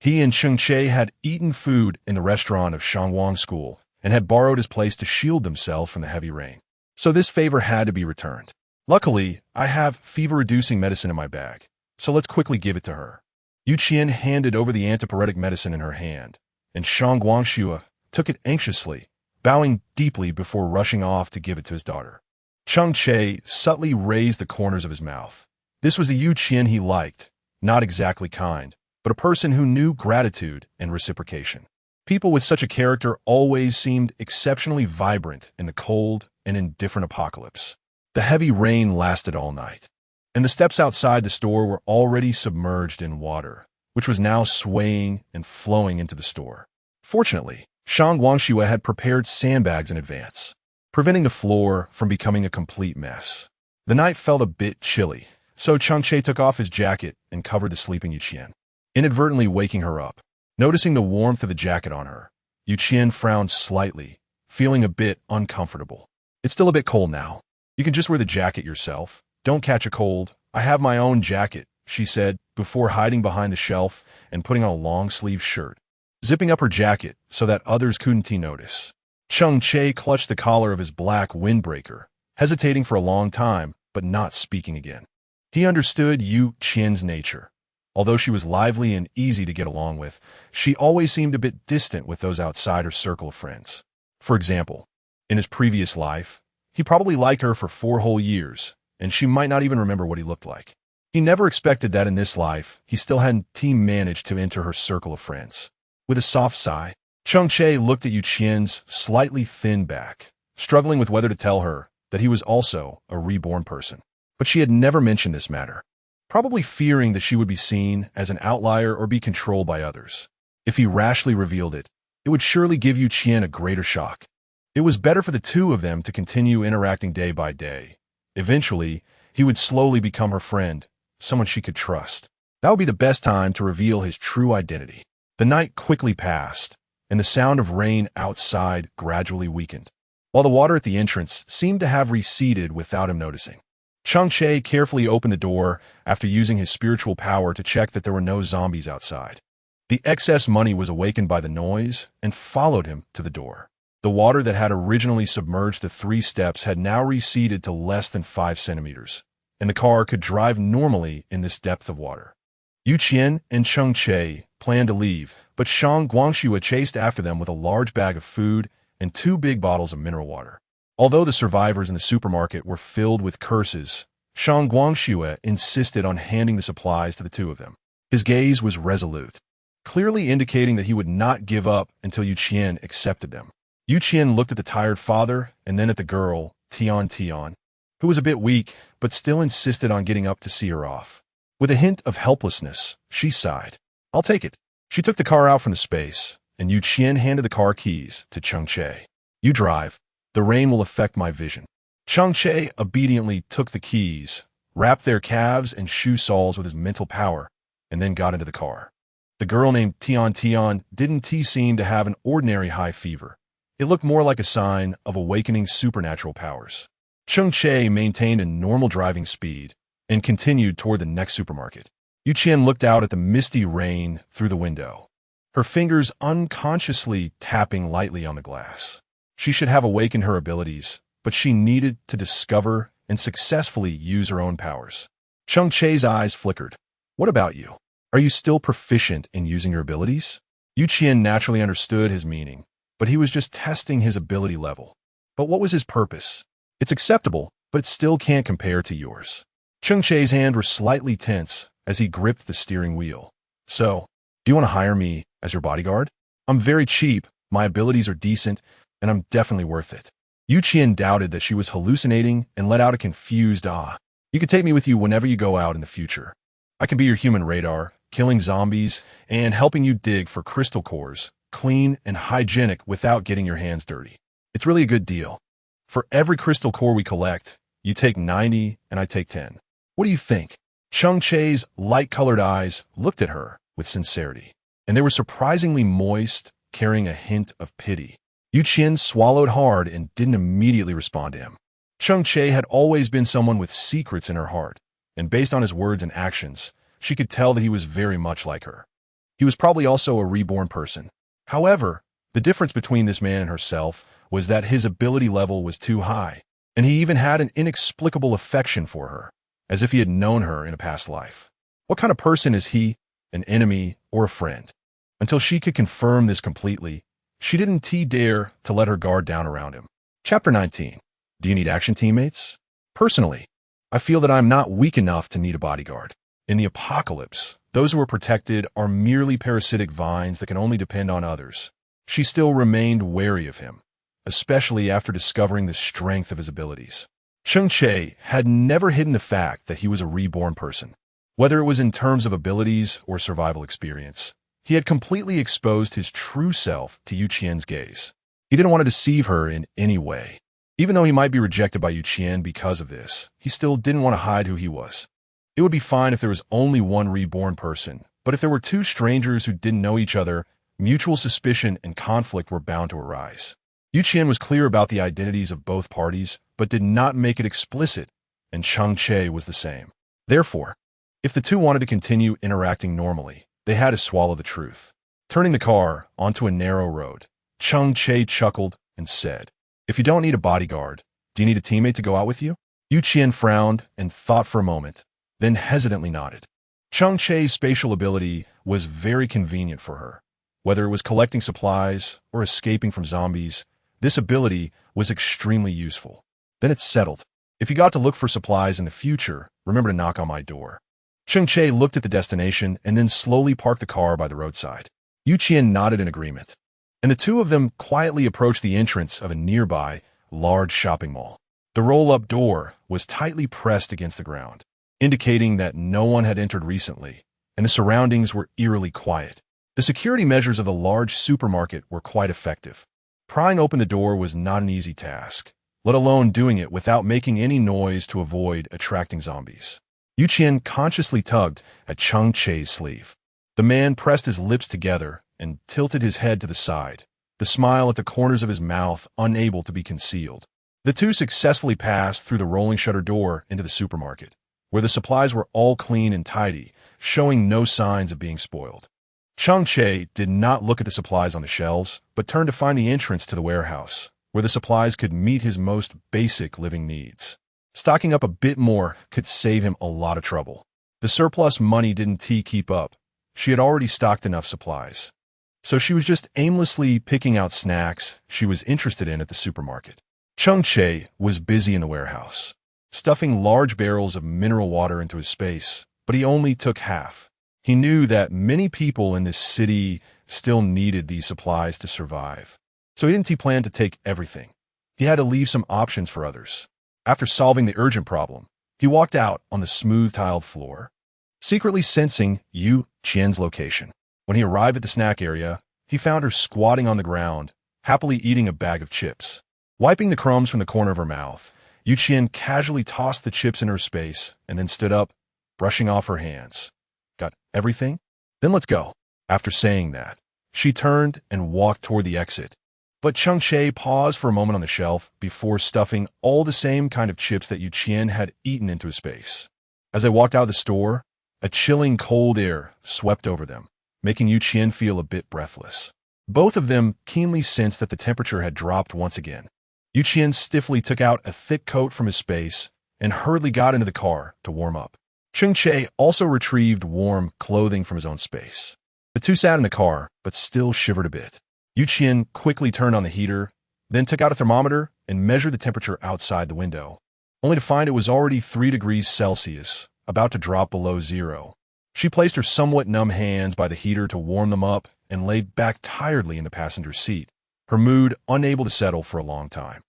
he and Cheng Che had eaten food in the restaurant of Shangwang School and had borrowed his place to shield themselves from the heavy rain. So this favor had to be returned. Luckily, I have fever-reducing medicine in my bag, so let's quickly give it to her. Qian handed over the antipyretic medicine in her hand, and Shang Guangxue took it anxiously, bowing deeply before rushing off to give it to his daughter. Cheng Che subtly raised the corners of his mouth. This was the Qian he liked, not exactly kind, but a person who knew gratitude and reciprocation. People with such a character always seemed exceptionally vibrant in the cold and indifferent apocalypse. The heavy rain lasted all night, and the steps outside the store were already submerged in water, which was now swaying and flowing into the store. Fortunately, Shang Guangxue had prepared sandbags in advance, preventing the floor from becoming a complete mess. The night felt a bit chilly, so Cheng Che took off his jacket and covered the sleeping Qian, inadvertently waking her up. Noticing the warmth of the jacket on her, Qian frowned slightly, feeling a bit uncomfortable. It's still a bit cold now. You can just wear the jacket yourself. Don't catch a cold. I have my own jacket, she said, before hiding behind the shelf and putting on a long-sleeved shirt, zipping up her jacket so that others couldn't notice. Cheng Che clutched the collar of his black windbreaker, hesitating for a long time, but not speaking again. He understood Qian's nature. Although she was lively and easy to get along with, she always seemed a bit distant with those outside her circle of friends. For example, in his previous life, he probably liked her for 4 whole years, and she might not even remember what he looked like. He never expected that in this life, he still hadn't managed to enter her circle of friends. With a soft sigh, Cheng Che looked at Qian's slightly thin back, struggling with whether to tell her that he was also a reborn person. But she had never mentioned this matter, probably fearing that she would be seen as an outlier or be controlled by others. If he rashly revealed it, it would surely give Qian a greater shock. It was better for the two of them to continue interacting day by day. Eventually, he would slowly become her friend, someone she could trust. That would be the best time to reveal his true identity. The night quickly passed, and the sound of rain outside gradually weakened, while the water at the entrance seemed to have receded without him noticing. Cheng Che carefully opened the door after using his spiritual power to check that there were no zombies outside. The excess money was awakened by the noise and followed him to the door. The water that had originally submerged the 3 steps had now receded to less than 5 centimeters, and the car could drive normally in this depth of water. Qian and Cheng Che planned to leave, but Shang Guangxue chased after them with a large bag of food and 2 big bottles of mineral water. Although the survivors in the supermarket were filled with curses, Shang Guangxue insisted on handing the supplies to the 2 of them. His gaze was resolute, clearly indicating that he would not give up until Qian accepted them. Qian looked at the tired father and then at the girl, Tian, who was a bit weak but still insisted on getting up to see her off. With a hint of helplessness, she sighed. "I'll take it." She took the car out from the space, and Qian handed the car keys to Cheng Che. "You drive. The rain will affect my vision." Cheng Che obediently took the keys, wrapped their calves and shoe soles with his mental power, and then got into the car. The girl named Tian didn't seem to have an ordinary high fever. It looked more like a sign of awakening supernatural powers. Cheng Che maintained a normal driving speed and continued toward the next supermarket. Qian looked out at the misty rain through the window, her fingers unconsciously tapping lightly on the glass. She should have awakened her abilities, but she needed to discover and successfully use her own powers. Cheng Che's eyes flickered. "What about you? Are you still proficient in using your abilities?" Qian naturally understood his meaning, but he was just testing his ability level. But what was his purpose? "It's acceptable, but it still can't compare to yours." Cheng Che's hands were slightly tense as he gripped the steering wheel. "So, do you want to hire me as your bodyguard? I'm very cheap, my abilities are decent, and I'm definitely worth it." Qian doubted that she was hallucinating and let out a confused "ah." "You can take me with you whenever you go out in the future. I can be your human radar, killing zombies, and helping you dig for crystal cores, clean and hygienic without getting your hands dirty. It's really a good deal. For every crystal core we collect, you take 90 and I take 10. What do you think?" Cheng Che's light-colored eyes looked at her with sincerity, and they were surprisingly moist, carrying a hint of pity. Qian swallowed hard and didn't immediately respond to him. Cheng Che had always been someone with secrets in her heart, and based on his words and actions, she could tell that he was very much like her. He was probably also a reborn person. However, the difference between this man and herself was that his ability level was too high, and he even had an inexplicable affection for her, as if he had known her in a past life. What kind of person is he, an enemy or a friend? Until she could confirm this completely, she didn't dare to let her guard down around him. Chapter 19. Do you need action teammates? Personally, I feel that I'm not weak enough to need a bodyguard. In the apocalypse, those who are protected are merely parasitic vines that can only depend on others. She still remained wary of him, especially after discovering the strength of his abilities. Cheng Che had never hidden the fact that he was a reborn person. Whether it was in terms of abilities or survival experience, he had completely exposed his true self to Qian's gaze. He didn't want to deceive her in any way. Even though he might be rejected by Qian because of this, he still didn't want to hide who he was. It would be fine if there was only one reborn person, but if there were 2 strangers who didn't know each other, mutual suspicion and conflict were bound to arise. Qian was clear about the identities of both parties, but did not make it explicit, and Cheng Che was the same. Therefore, if the 2 wanted to continue interacting normally, they had to swallow the truth. Turning the car onto a narrow road, Cheng Che chuckled and said, "If you don't need a bodyguard, do you need a teammate to go out with you?" Qian frowned and thought for a moment, then hesitantly nodded. Cheng Che's spatial ability was very convenient for her. Whether it was collecting supplies or escaping from zombies, this ability was extremely useful. Then it's settled. If you got to look for supplies in the future, remember to knock on my door. Cheng Che looked at the destination and then slowly parked the car by the roadside. Qian nodded in agreement, and the 2 of them quietly approached the entrance of a nearby, large shopping mall. The roll-up door was tightly pressed against the ground, indicating that no one had entered recently, and the surroundings were eerily quiet. The security measures of the large supermarket were quite effective. Prying open the door was not an easy task, let alone doing it without making any noise to avoid attracting zombies. Qian consciously tugged at Cheng Che's sleeve. The man pressed his lips together and tilted his head to the side, the smile at the corners of his mouth unable to be concealed. The two successfully passed through the rolling shutter door into the supermarket, where the supplies were all clean and tidy, showing no signs of being spoiled. Cheng Che did not look at the supplies on the shelves, but turned to find the entrance to the warehouse, where the supplies could meet his most basic living needs. Stocking up a bit more could save him a lot of trouble. The surplus money didn't keep up. She had already stocked enough supplies. So she was just aimlessly picking out snacks she was interested in at the supermarket. Cheng Che was busy in the warehouse, stuffing large barrels of mineral water into his space, but he only took half. He knew that many people in this city still needed these supplies to survive. So he didn't plan to take everything. He had to leave some options for others. After solving the urgent problem, he walked out on the smooth tiled floor, secretly sensing Qian's location. When he arrived at the snack area, he found her squatting on the ground, happily eating a bag of chips. Wiping the crumbs from the corner of her mouth, Qian casually tossed the chips in her space and then stood up, brushing off her hands. Got everything? Then let's go. After saying that, she turned and walked toward the exit. But Cheng Che paused for a moment on the shelf before stuffing all the same kind of chips that Qian had eaten into his space. As they walked out of the store, a chilling cold air swept over them, making Qian feel a bit breathless. Both of them keenly sensed that the temperature had dropped once again. Qian stiffly took out a thick coat from his space and hurriedly got into the car to warm up. Cheng Che also retrieved warm clothing from his own space. The two sat in the car, but still shivered a bit. Qian quickly turned on the heater, then took out a thermometer and measured the temperature outside the window, only to find it was already 3 degrees Celsius, about to drop below zero. She placed her somewhat numb hands by the heater to warm them up and laid back tiredly in the passenger seat, her mood unable to settle for a long time.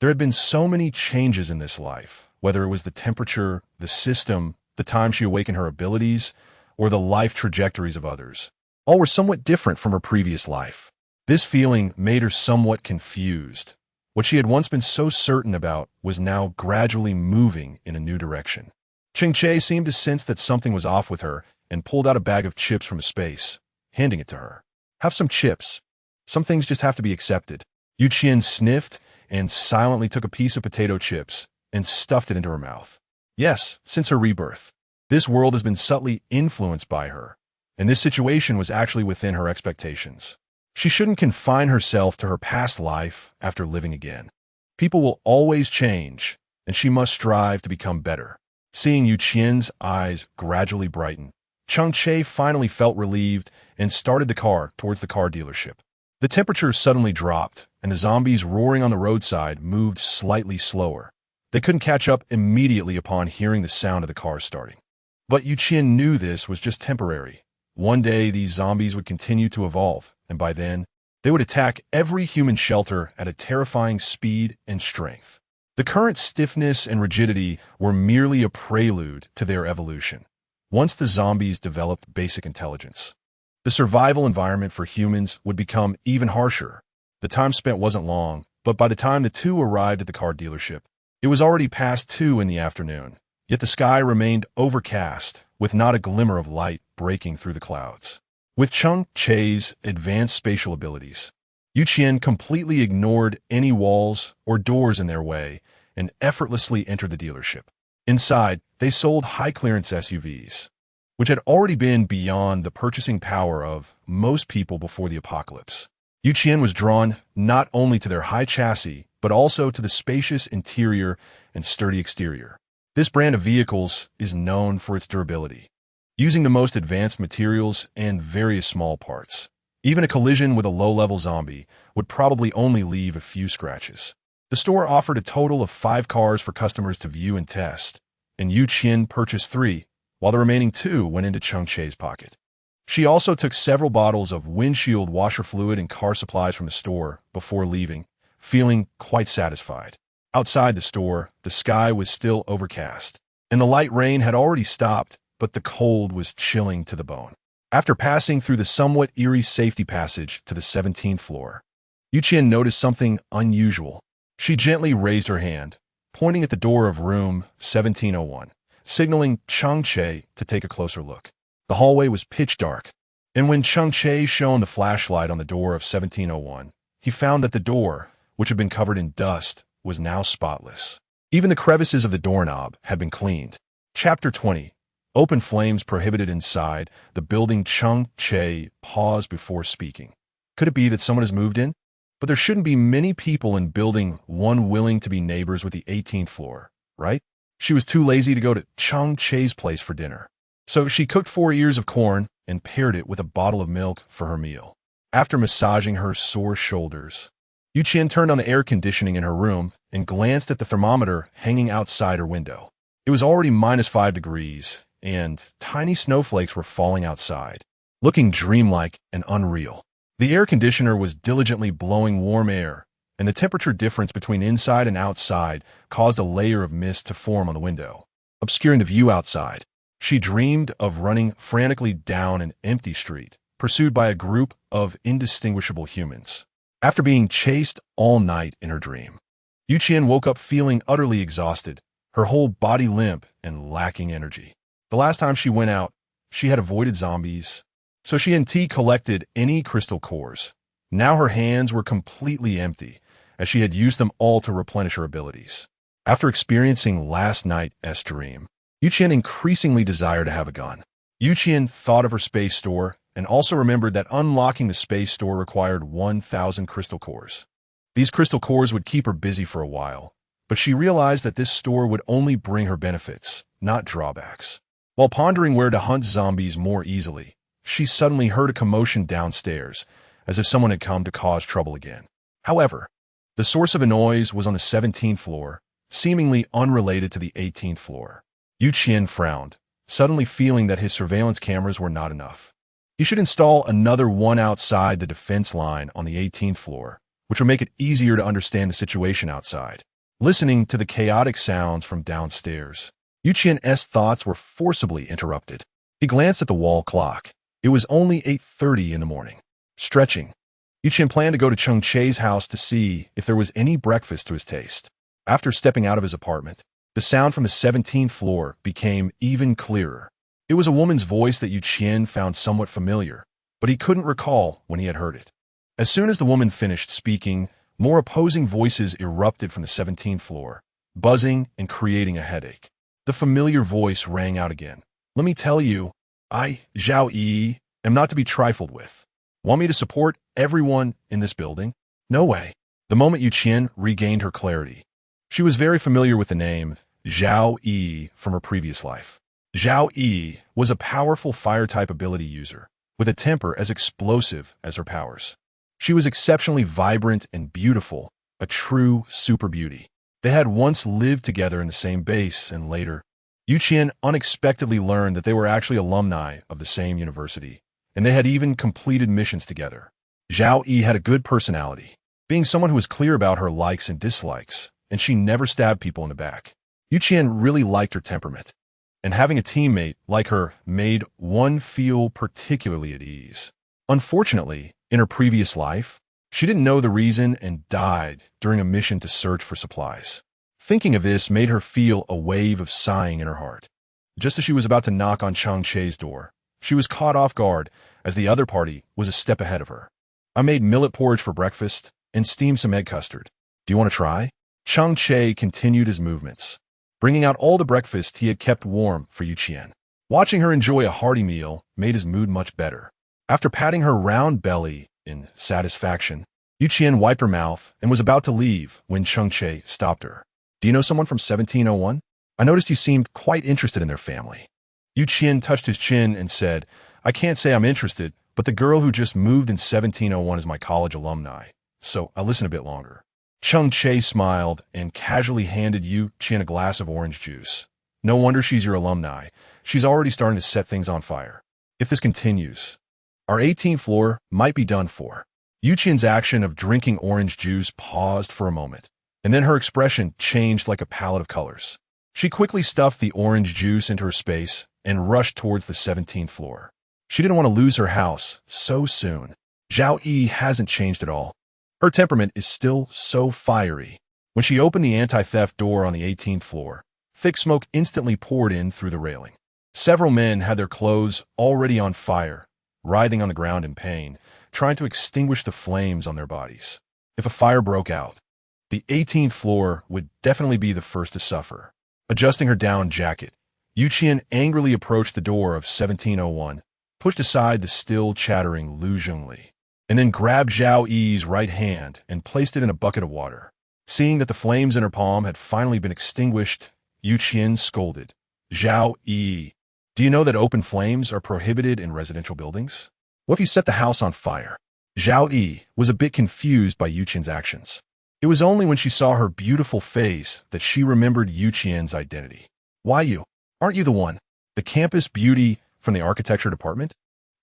There had been so many changes in this life, whether it was the temperature, the system, the time she awakened her abilities, or the life trajectories of others. All were somewhat different from her previous life. This feeling made her somewhat confused. What she had once been so certain about was now gradually moving in a new direction. Cheng Che seemed to sense that something was off with her and pulled out a bag of chips from his space, handing it to her. Have some chips. Some things just have to be accepted. Qian sniffed and silently took a piece of potato chips and stuffed it into her mouth. Yes, since her rebirth, this world has been subtly influenced by her, and this situation was actually within her expectations. She shouldn't confine herself to her past life after living again. People will always change, and she must strive to become better. Seeing Qian's eyes gradually brighten, Cheng Che finally felt relieved and started the car towards the car dealership. The temperature suddenly dropped, and the zombies roaring on the roadside moved slightly slower. They couldn't catch up immediately upon hearing the sound of the car starting. But Qian knew this was just temporary. One day these zombies would continue to evolve, and by then, they would attack every human shelter at a terrifying speed and strength. The current stiffness and rigidity were merely a prelude to their evolution. Once the zombies developed basic intelligence, the survival environment for humans would become even harsher. The time spent wasn't long, but by the time the two arrived at the car dealership, it was already past 2 in the afternoon, yet the sky remained overcast, with not a glimmer of light breaking through the clouds. With Cheng Che's advanced spatial abilities, Qian completely ignored any walls or doors in their way and effortlessly entered the dealership. Inside, they sold high-clearance SUVs, which had already been beyond the purchasing power of most people before the apocalypse. Qian was drawn not only to their high chassis, but also to the spacious interior and sturdy exterior. This brand of vehicles is known for its durability, using the most advanced materials and various small parts. Even a collision with a low-level zombie would probably only leave a few scratches. The store offered a total of 5 cars for customers to view and test, and Qian purchased 3, while the remaining 2 went into Cheng Che's pocket. She also took several bottles of windshield washer fluid and car supplies from the store before leaving, feeling quite satisfied. Outside the store, the sky was still overcast, and the light rain had already stopped, but the cold was chilling to the bone. After passing through the somewhat eerie safety passage to the 17th floor, Qian noticed something unusual. She gently raised her hand, pointing at the door of room 1701, signaling Cheng Che to take a closer look. The hallway was pitch dark, and when Cheng Che shone the flashlight on the door of 1701, he found that the door, which had been covered in dust, was now spotless. Even the crevices of the doorknob had been cleaned. Chapter 20. Open flames prohibited inside the building. Cheng Che paused before speaking. Could it be that someone has moved in? But there shouldn't be many people in building 1 willing to be neighbors with the 18th floor, right? She was too lazy to go to Cheng Che's place for dinner. So she cooked 4 ears of corn and paired it with a bottle of milk for her meal. After massaging her sore shoulders, Qian turned on the air conditioning in her room and glanced at the thermometer hanging outside her window. It was already -5 degrees, and tiny snowflakes were falling outside, looking dreamlike and unreal. The air conditioner was diligently blowing warm air, and the temperature difference between inside and outside caused a layer of mist to form on the window, obscuring the view outside. She dreamed of running frantically down an empty street, pursued by a group of indistinguishable humans. After being chased all night in her dream, Qian woke up feeling utterly exhausted, her whole body limp and lacking energy. The last time she went out, she had avoided zombies, so she and T collected any crystal cores. Now her hands were completely empty, as she had used them all to replenish her abilities. After experiencing last night's dream, Qian increasingly desired to have a gun. Qian thought of her space store and also remembered that unlocking the space store required 1,000 crystal cores. These crystal cores would keep her busy for a while, but she realized that this store would only bring her benefits, not drawbacks. While pondering where to hunt zombies more easily, she suddenly heard a commotion downstairs, as if someone had come to cause trouble again. However, the source of the noise was on the 17th floor, seemingly unrelated to the 18th floor. Qian frowned, suddenly feeling that his surveillance cameras were not enough. He should install another one outside the defense line on the 18th floor, which would make it easier to understand the situation outside. Listening to the chaotic sounds from downstairs, Qian's thoughts were forcibly interrupted. He glanced at the wall clock. It was only 8:30 in the morning. Stretching, Qian planned to go to Cheng Che's house to see if there was any breakfast to his taste. After stepping out of his apartment, the sound from the 17th floor became even clearer. It was a woman's voice that Qian found somewhat familiar, but he couldn't recall when he had heard it. As soon as the woman finished speaking, more opposing voices erupted from the 17th floor, buzzing and creating a headache. The familiar voice rang out again. "Let me tell you, I, Zhao Yi, am not to be trifled with. Want me to support everyone in this building? No way." The moment Qian regained her clarity, she was very familiar with the name Zhao Yi from her previous life. Zhao Yi was a powerful fire-type ability user, with a temper as explosive as her powers. She was exceptionally vibrant and beautiful, a true super beauty. They had once lived together in the same base, and later, Qian unexpectedly learned that they were actually alumni of the same university, and they had even completed missions together. Zhao Yi had a good personality, being someone who was clear about her likes and dislikes, and she never stabbed people in the back. Qian really liked her temperament, and having a teammate like her made one feel particularly at ease. Unfortunately, in her previous life, she didn't know the reason and died during a mission to search for supplies. Thinking of this made her feel a wave of sighing in her heart. Just as she was about to knock on Cheng Che's door, she was caught off guard as the other party was a step ahead of her. "I made millet porridge for breakfast and steamed some egg custard. Do you want to try?" Cheng Che continued his movements, bringing out all the breakfast he had kept warm for Qian. Watching her enjoy a hearty meal made his mood much better. After patting her round belly in satisfaction, Qian wiped her mouth and was about to leave when Cheng Che stopped her. "Do you know someone from 1701? I noticed you seemed quite interested in their family." Qian touched his chin and said, "I can't say I'm interested, but the girl who just moved in 1701 is my college alumni, so I'll listen a bit longer." Cheng Che smiled and casually handed Qian a glass of orange juice. "No wonder she's your alumni. She's already starting to set things on fire. If this continues, our 18th floor might be done for." Qian's action of drinking orange juice paused for a moment, and then her expression changed like a palette of colors. She quickly stuffed the orange juice into her space and rushed towards the 17th floor. She didn't want to lose her house so soon. Zhao Yi hasn't changed at all. Her temperament is still so fiery. When she opened the anti-theft door on the 18th floor, thick smoke instantly poured in through the railing. Several men had their clothes already on fire, writhing on the ground in pain, trying to extinguish the flames on their bodies. If a fire broke out, The 18th floor would definitely be the first to suffer. Adjusting her down jacket, Qian angrily approached the door of 1701, pushed aside the still chattering Lu Zhongli, and then grabbed Zhao Yi's right hand and placed it in a bucket of water. Seeing that the flames in her palm had finally been extinguished, Qian scolded, "Zhao Yi, do you know that open flames are prohibited in residential buildings? What if you set the house on fire?" Zhao Yi was a bit confused by Qian's actions. It was only when she saw her beautiful face that she remembered Qian's identity. "Why you? Aren't you the one? The campus beauty from the architecture department?"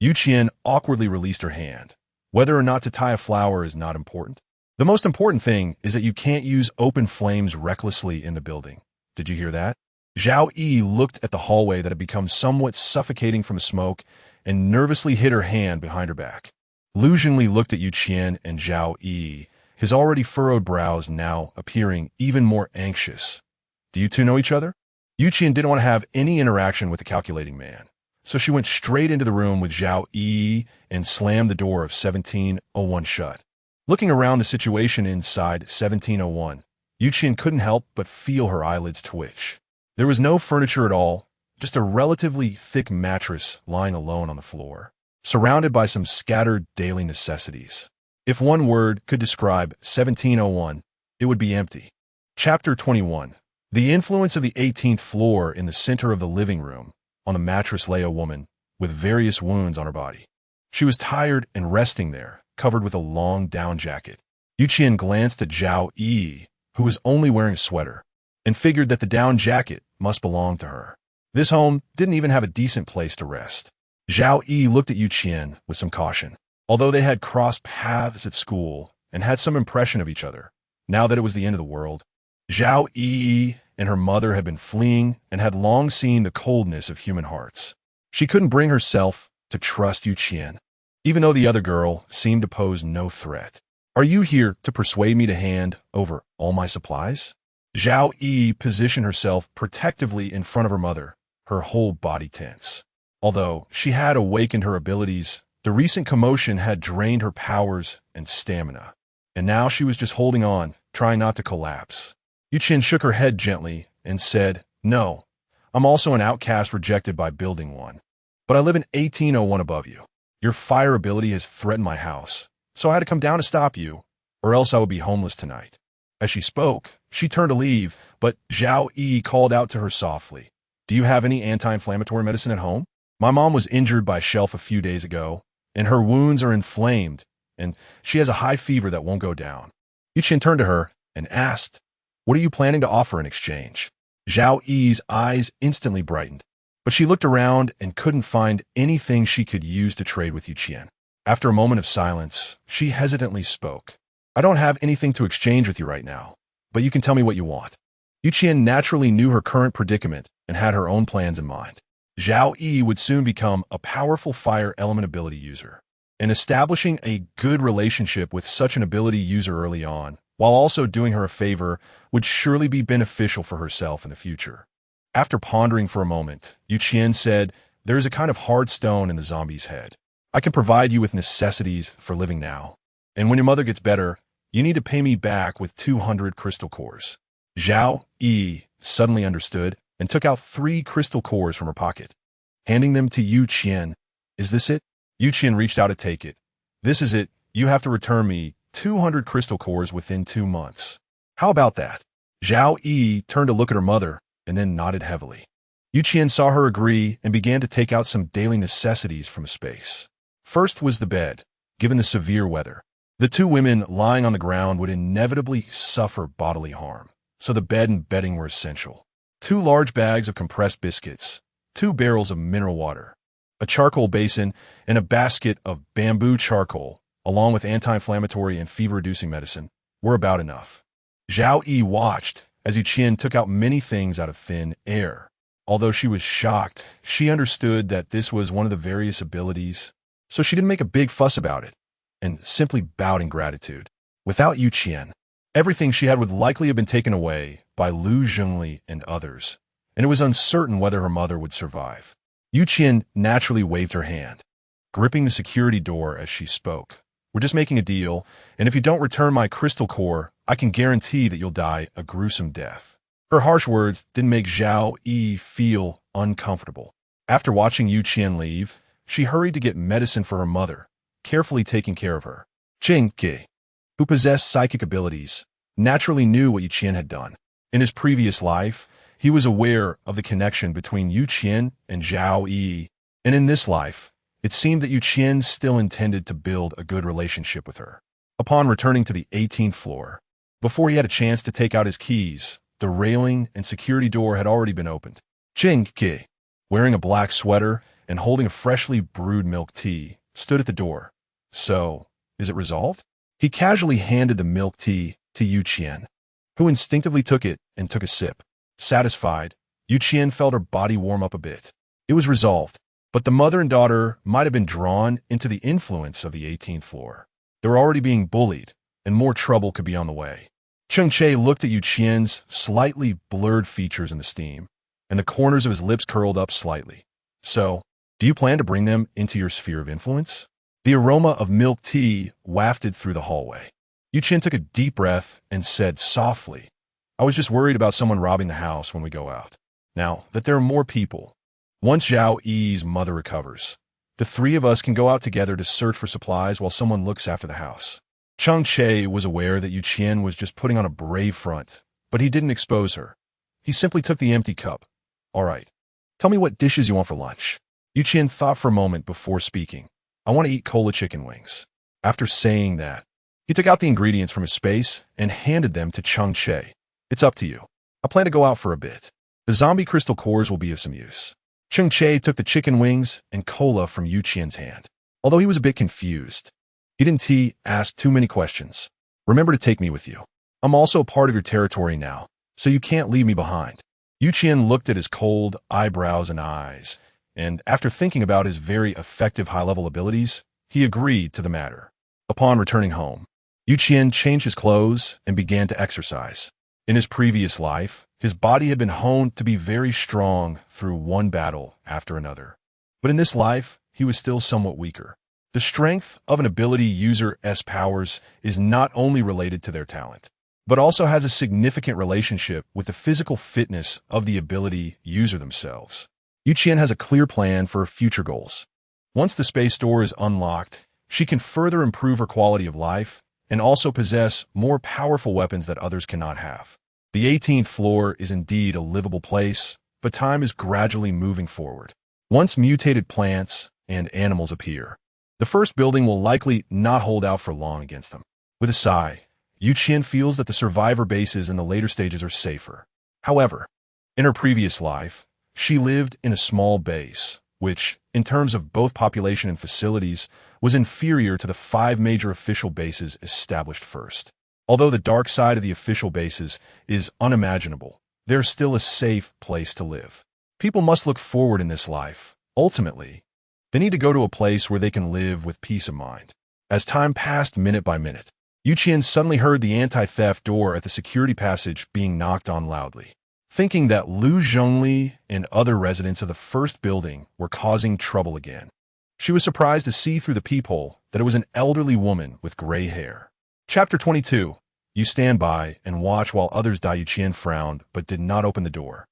Qian awkwardly released her hand. Whether or not to tie a flower is not important. The most important thing is that you can't use open flames recklessly in the building. Did you hear that? Zhao Yi looked at the hallway that had become somewhat suffocating from the smoke and nervously hid her hand behind her back. Lu Zhongli looked at Qian and Zhao Yi, his already furrowed brows now appearing even more anxious. "Do you two know each other?" Qian didn't want to have any interaction with the calculating man, so she went straight into the room with Zhao Yi and slammed the door of 1701 shut. Looking around the situation inside 1701, Qian couldn't help but feel her eyelids twitch. There was no furniture at all, just a relatively thick mattress lying alone on the floor, surrounded by some scattered daily necessities. If one word could describe 1701, it would be empty. Chapter 21. The influence of the 18th floor. In the center of the living room, on the mattress lay a woman with various wounds on her body. She was tired and resting there, covered with a long down jacket. Qian glanced at Zhao Yi, who was only wearing a sweater, and figured that the down jacket must belong to her. This home didn't even have a decent place to rest. Zhao Yi looked at Qian with some caution. Although they had crossed paths at school and had some impression of each other, now that it was the end of the world, Zhao Yi and her mother had been fleeing and had long seen the coldness of human hearts. She couldn't bring herself to trust Qian, even though the other girl seemed to pose no threat. "Are you here to persuade me to hand over all my supplies?" Zhao Yi positioned herself protectively in front of her mother, her whole body tense. Although she had awakened her abilities, the recent commotion had drained her powers and stamina, and now she was just holding on, trying not to collapse. Qian shook her head gently and said, "No, I'm also an outcast rejected by Building 1. But I live in 1801 above you. Your fire ability has threatened my house, so I had to come down to stop you, or else I would be homeless tonight." As she spoke, she turned to leave, but Zhao Yi called out to her softly, "Do you have any anti-inflammatory medicine at home? My mom was injured by a shelf a few days ago, and her wounds are inflamed, and she has a high fever that won't go down." Qian turned to her and asked, "What are you planning to offer in exchange?" Zhao Yi's eyes instantly brightened, but she looked around and couldn't find anything she could use to trade with Qian. After a moment of silence, she hesitantly spoke, "I don't have anything to exchange with you right now, but you can tell me what you want." Qian naturally knew her current predicament and had her own plans in mind. Zhao Yi would soon become a powerful fire element ability user, and establishing a good relationship with such an ability user early on, while also doing her a favor, would surely be beneficial for herself in the future. After pondering for a moment, Qian said, "There is a kind of hard stone in the zombie's head. I can provide you with necessities for living now, and when your mother gets better, you need to pay me back with 200 crystal cores." Zhao Yi suddenly understood and took out 3 crystal cores from her pocket, handing them to Qian. "Is this it?" Qian reached out to take it. "This is it. You have to return me 200 crystal cores within 2 months. How about that?" Zhao Yi turned to look at her mother and then nodded heavily. Qian saw her agree and began to take out some daily necessities from a space. First was the bed. Given the severe weather, the 2 women lying on the ground would inevitably suffer bodily harm, so the bed and bedding were essential. 2 large bags of compressed biscuits, 2 barrels of mineral water, a charcoal basin, and a basket of bamboo charcoal, along with anti-inflammatory and fever-reducing medicine, were about enough. Zhao Yi watched as Qian took out many things out of thin air. Although she was shocked, she understood that this was one of the various abilities, so she didn't make a big fuss about it, and simply bowed in gratitude. Without Qian, everything she had would likely have been taken away by Lu Zhongli and others, and it was uncertain whether her mother would survive. Qian naturally waved her hand, gripping the security door as she spoke. "We're just making a deal, and if you don't return my crystal core, I can guarantee that you'll die a gruesome death. Her harsh words didn't make Zhao Yi feel uncomfortable. After watching Yu Qian leave, she hurried to get medicine for her mother, carefully taking care of her. Cheng Che, who possessed psychic abilities, naturally knew what Yu Qian had done. In his previous life, he was aware of the connection between Yu Qian and Zhao Yi, and in this life, it seemed that Yu Qian still intended to build a good relationship with her. Upon returning to the 18th floor, before he had a chance to take out his keys, the railing and security door had already been opened. Cheng Che, wearing a black sweater and holding a freshly brewed milk tea, stood at the door. So, is it resolved? He casually handed the milk tea to Yu Qian, who instinctively took it and took a sip. Satisfied, Yu Qian felt her body warm up a bit. It was resolved, but the mother and daughter might have been drawn into the influence of the 18th floor. They were already being bullied, and more trouble could be on the way. Cheng Che looked at Yu Qian's slightly blurred features in the steam, and the corners of his lips curled up slightly. So, do you plan to bring them into your sphere of influence? The aroma of milk tea wafted through the hallway. Yu Qian took a deep breath and said softly, I was just worried about someone robbing the house when we go out. Now that there are more people, once Zhao Yi's mother recovers, the three of us can go out together to search for supplies while someone looks after the house. Cheng Che was aware that Yu Qian was just putting on a brave front, but he didn't expose her. He simply took the empty cup. All right, tell me what dishes you want for lunch. Yu Qian thought for a moment before speaking. I want to eat cola chicken wings. After saying that, he took out the ingredients from his space and handed them to Cheng Che. It's up to you. I plan to go out for a bit. The zombie crystal cores will be of some use. Cheng Che took the chicken wings and cola from Yu Qian's hand. Although he was a bit confused, he didn't ask too many questions. Remember to take me with you. I'm also a part of your territory now, so you can't leave me behind. Yu Qian looked at his cold eyebrows and eyes, and after thinking about his very effective high-level abilities, he agreed to the matter. Upon returning home, Yu Qian changed his clothes and began to exercise. In his previous life, his body had been honed to be very strong through one battle after another. But in this life, he was still somewhat weaker. The strength of an ability user's powers is not only related to their talent, but also has a significant relationship with the physical fitness of the ability user themselves. Yu Qian has a clear plan for her future goals. Once the space door is unlocked, she can further improve her quality of life and also possess more powerful weapons that others cannot have. The 18th floor is indeed a livable place, but time is gradually moving forward. Once mutated plants and animals appear, the first building will likely not hold out for long against them. With a sigh, Yu Qian feels that the survivor bases in the later stages are safer. However, in her previous life, she lived in a small base, which, in terms of both population and facilities, was inferior to the 5 major official bases established first. Although the dark side of the official bases is unimaginable, there's still a safe place to live. People must look forward in this life. Ultimately, they need to go to a place where they can live with peace of mind. As time passed minute by minute, Yu Qian suddenly heard the anti-theft door at the security passage being knocked on loudly. Thinking that Lu Zhongli and other residents of the first building were causing trouble again, she was surprised to see through the peephole that it was an elderly woman with gray hair. Chapter 22. You stand by and watch while others die. Yu Qian frowned, but did not open the door.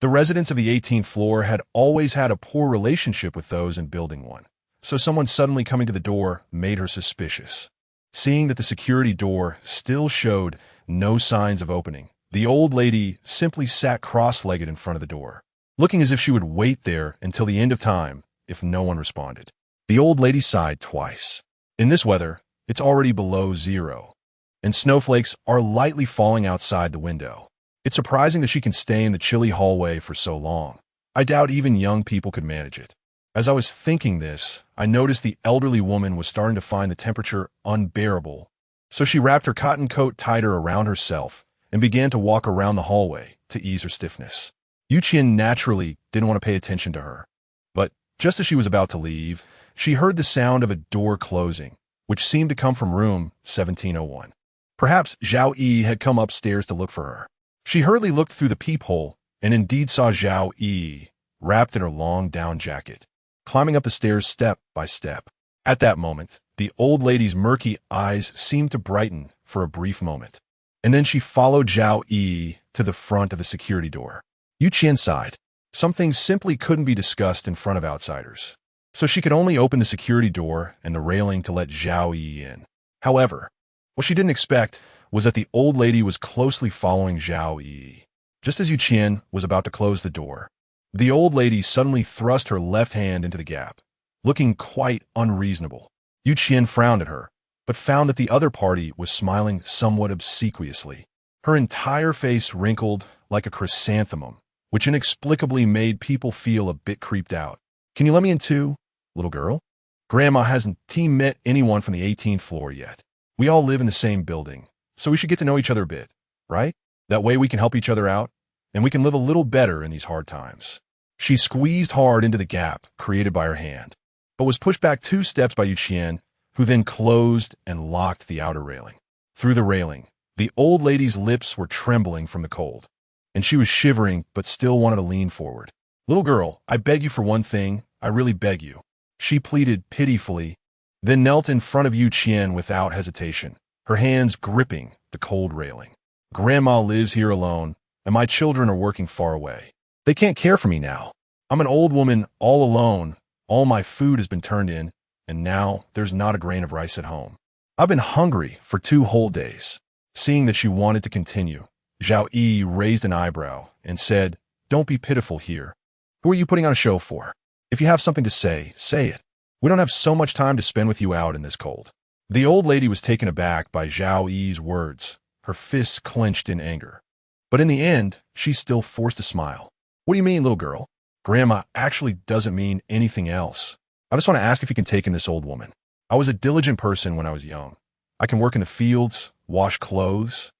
The residents of the 18th floor had always had a poor relationship with those in Building 1, so someone suddenly coming to the door made her suspicious. Seeing that the security door still showed no signs of opening, the old lady simply sat cross-legged in front of the door, looking as if she would wait there until the end of time if no one responded. The old lady sighed twice. In this weather, it's already below zero, and snowflakes are lightly falling outside the window. It's surprising that she can stay in the chilly hallway for so long. I doubt even young people could manage it. As I was thinking this, I noticed the elderly woman was starting to find the temperature unbearable, so she wrapped her cotton coat tighter around herself and began to walk around the hallway to ease her stiffness. Yu Qian naturally didn't want to pay attention to her, but just as she was about to leave, she heard the sound of a door closing, which seemed to come from room 1701. Perhaps Zhao Yi had come upstairs to look for her. She hurriedly looked through the peephole and indeed saw Zhao Yi, wrapped in her long down jacket, climbing up the stairs step by step. At that moment, the old lady's murky eyes seemed to brighten for a brief moment. and then she followed Zhao Yi to the front of the security door. Yu Qian sighed. Some things simply couldn't be discussed in front of outsiders, so she could only open the security door and the railing to let Zhao Yi in. However, what she didn't expect was that the old lady was closely following Zhao Yi. Just as Yu Qian was about to close the door, the old lady suddenly thrust her left hand into the gap, looking quite unreasonable. Yu Qian frowned at her, but found that the other party was smiling somewhat obsequiously. Her entire face wrinkled like a chrysanthemum, which inexplicably made people feel a bit creeped out. "Can you let me in too, little girl? Grandma hasn't met anyone from the 18th floor yet. We all live in the same building, so we should get to know each other a bit, right? That way we can help each other out, and we can live a little better in these hard times." She squeezed hard into the gap created by her hand, but was pushed back 2 steps by Yu Qian, who then closed and locked the outer railing. Through the railing, the old lady's lips were trembling from the cold, and she was shivering but still wanted to lean forward. "Little girl, I beg you for one thing, I really beg you," she pleaded pitifully, then knelt in front of Yu Qian without hesitation, her hands gripping the cold railing. "Grandma lives here alone, and my children are working far away. They can't care for me now. I'm an old woman all alone. All my food has been turned in, and now there's not a grain of rice at home. I've been hungry for 2 whole days." Seeing that she wanted to continue, Zhao Yi raised an eyebrow and said, "Don't be pitiful here. Who are you putting on a show for? If you have something to say, say it. We don't have so much time to spend with you out in this cold." The old lady was taken aback by Zhao Yi's words, her fists clenched in anger. But in the end, she still forced a smile. "What do you mean, little girl? Grandma actually doesn't mean anything else. I just want to ask if you can take in this old woman. I was a diligent person when I was young. I can work in the fields, wash clothes,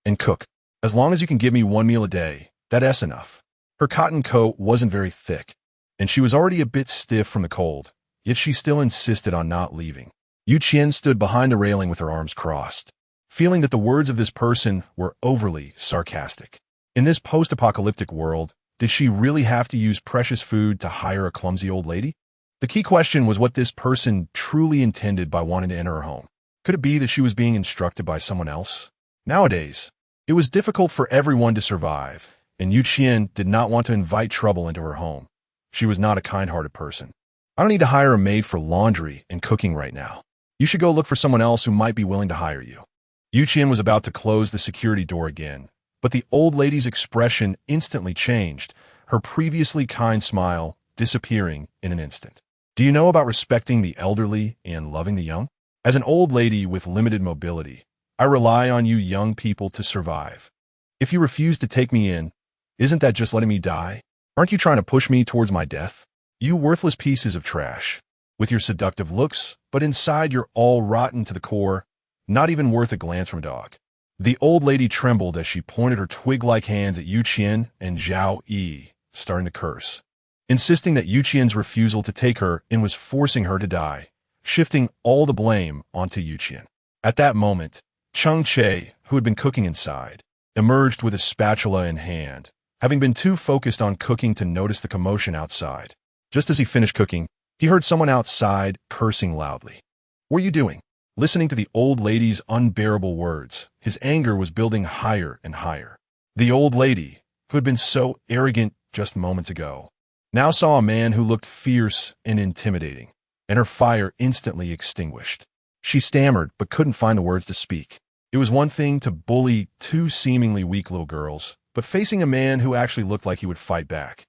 and cook. As long as you can give me 1 meal a day, that's enough." Her cotton coat wasn't very thick, and she was already a bit stiff from the cold, yet she still insisted on not leaving. Yu Qian stood behind the railing with her arms crossed, feeling that the words of this person were overly sarcastic. In this post-apocalyptic world, did she really have to use precious food to hire a clumsy old lady? The key question was what this person truly intended by wanting to enter her home. Could it be that she was being instructed by someone else? Nowadays, it was difficult for everyone to survive, and Yu Qian did not want to invite trouble into her home. She was not a kind-hearted person. "I don't need to hire a maid for laundry and cooking right now. You should go look for someone else who might be willing to hire you." Yu Qian was about to close the security door again, but the old lady's expression instantly changed, her previously kind smile disappearing in an instant. "Do you know about respecting the elderly and loving the young? As an old lady with limited mobility, I rely on you young people to survive. If you refuse to take me in, isn't that just letting me die? Aren't you trying to push me towards my death? You worthless pieces of trash. With your seductive looks, but inside you're all rotten to the core, not even worth a glance from a dog." The old lady trembled as she pointed her twig-like hands at Yu Qian and Zhao Yi, starting to curse, insisting that Yu Qian's refusal to take her in was forcing her to die, shifting all the blame onto Yu Qian. At that moment, Cheng Che, who had been cooking inside, emerged with a spatula in hand, having been too focused on cooking to notice the commotion outside. Just as he finished cooking, he heard someone outside cursing loudly. "What are you doing?" Listening to the old lady's unbearable words, his anger was building higher and higher. The old lady, who had been so arrogant just moments ago, now saw a man who looked fierce and intimidating, and her fire instantly extinguished. She stammered but couldn't find the words to speak. It was one thing to bully 2 seemingly weak little girls, but facing a man who actually looked like he would fight back.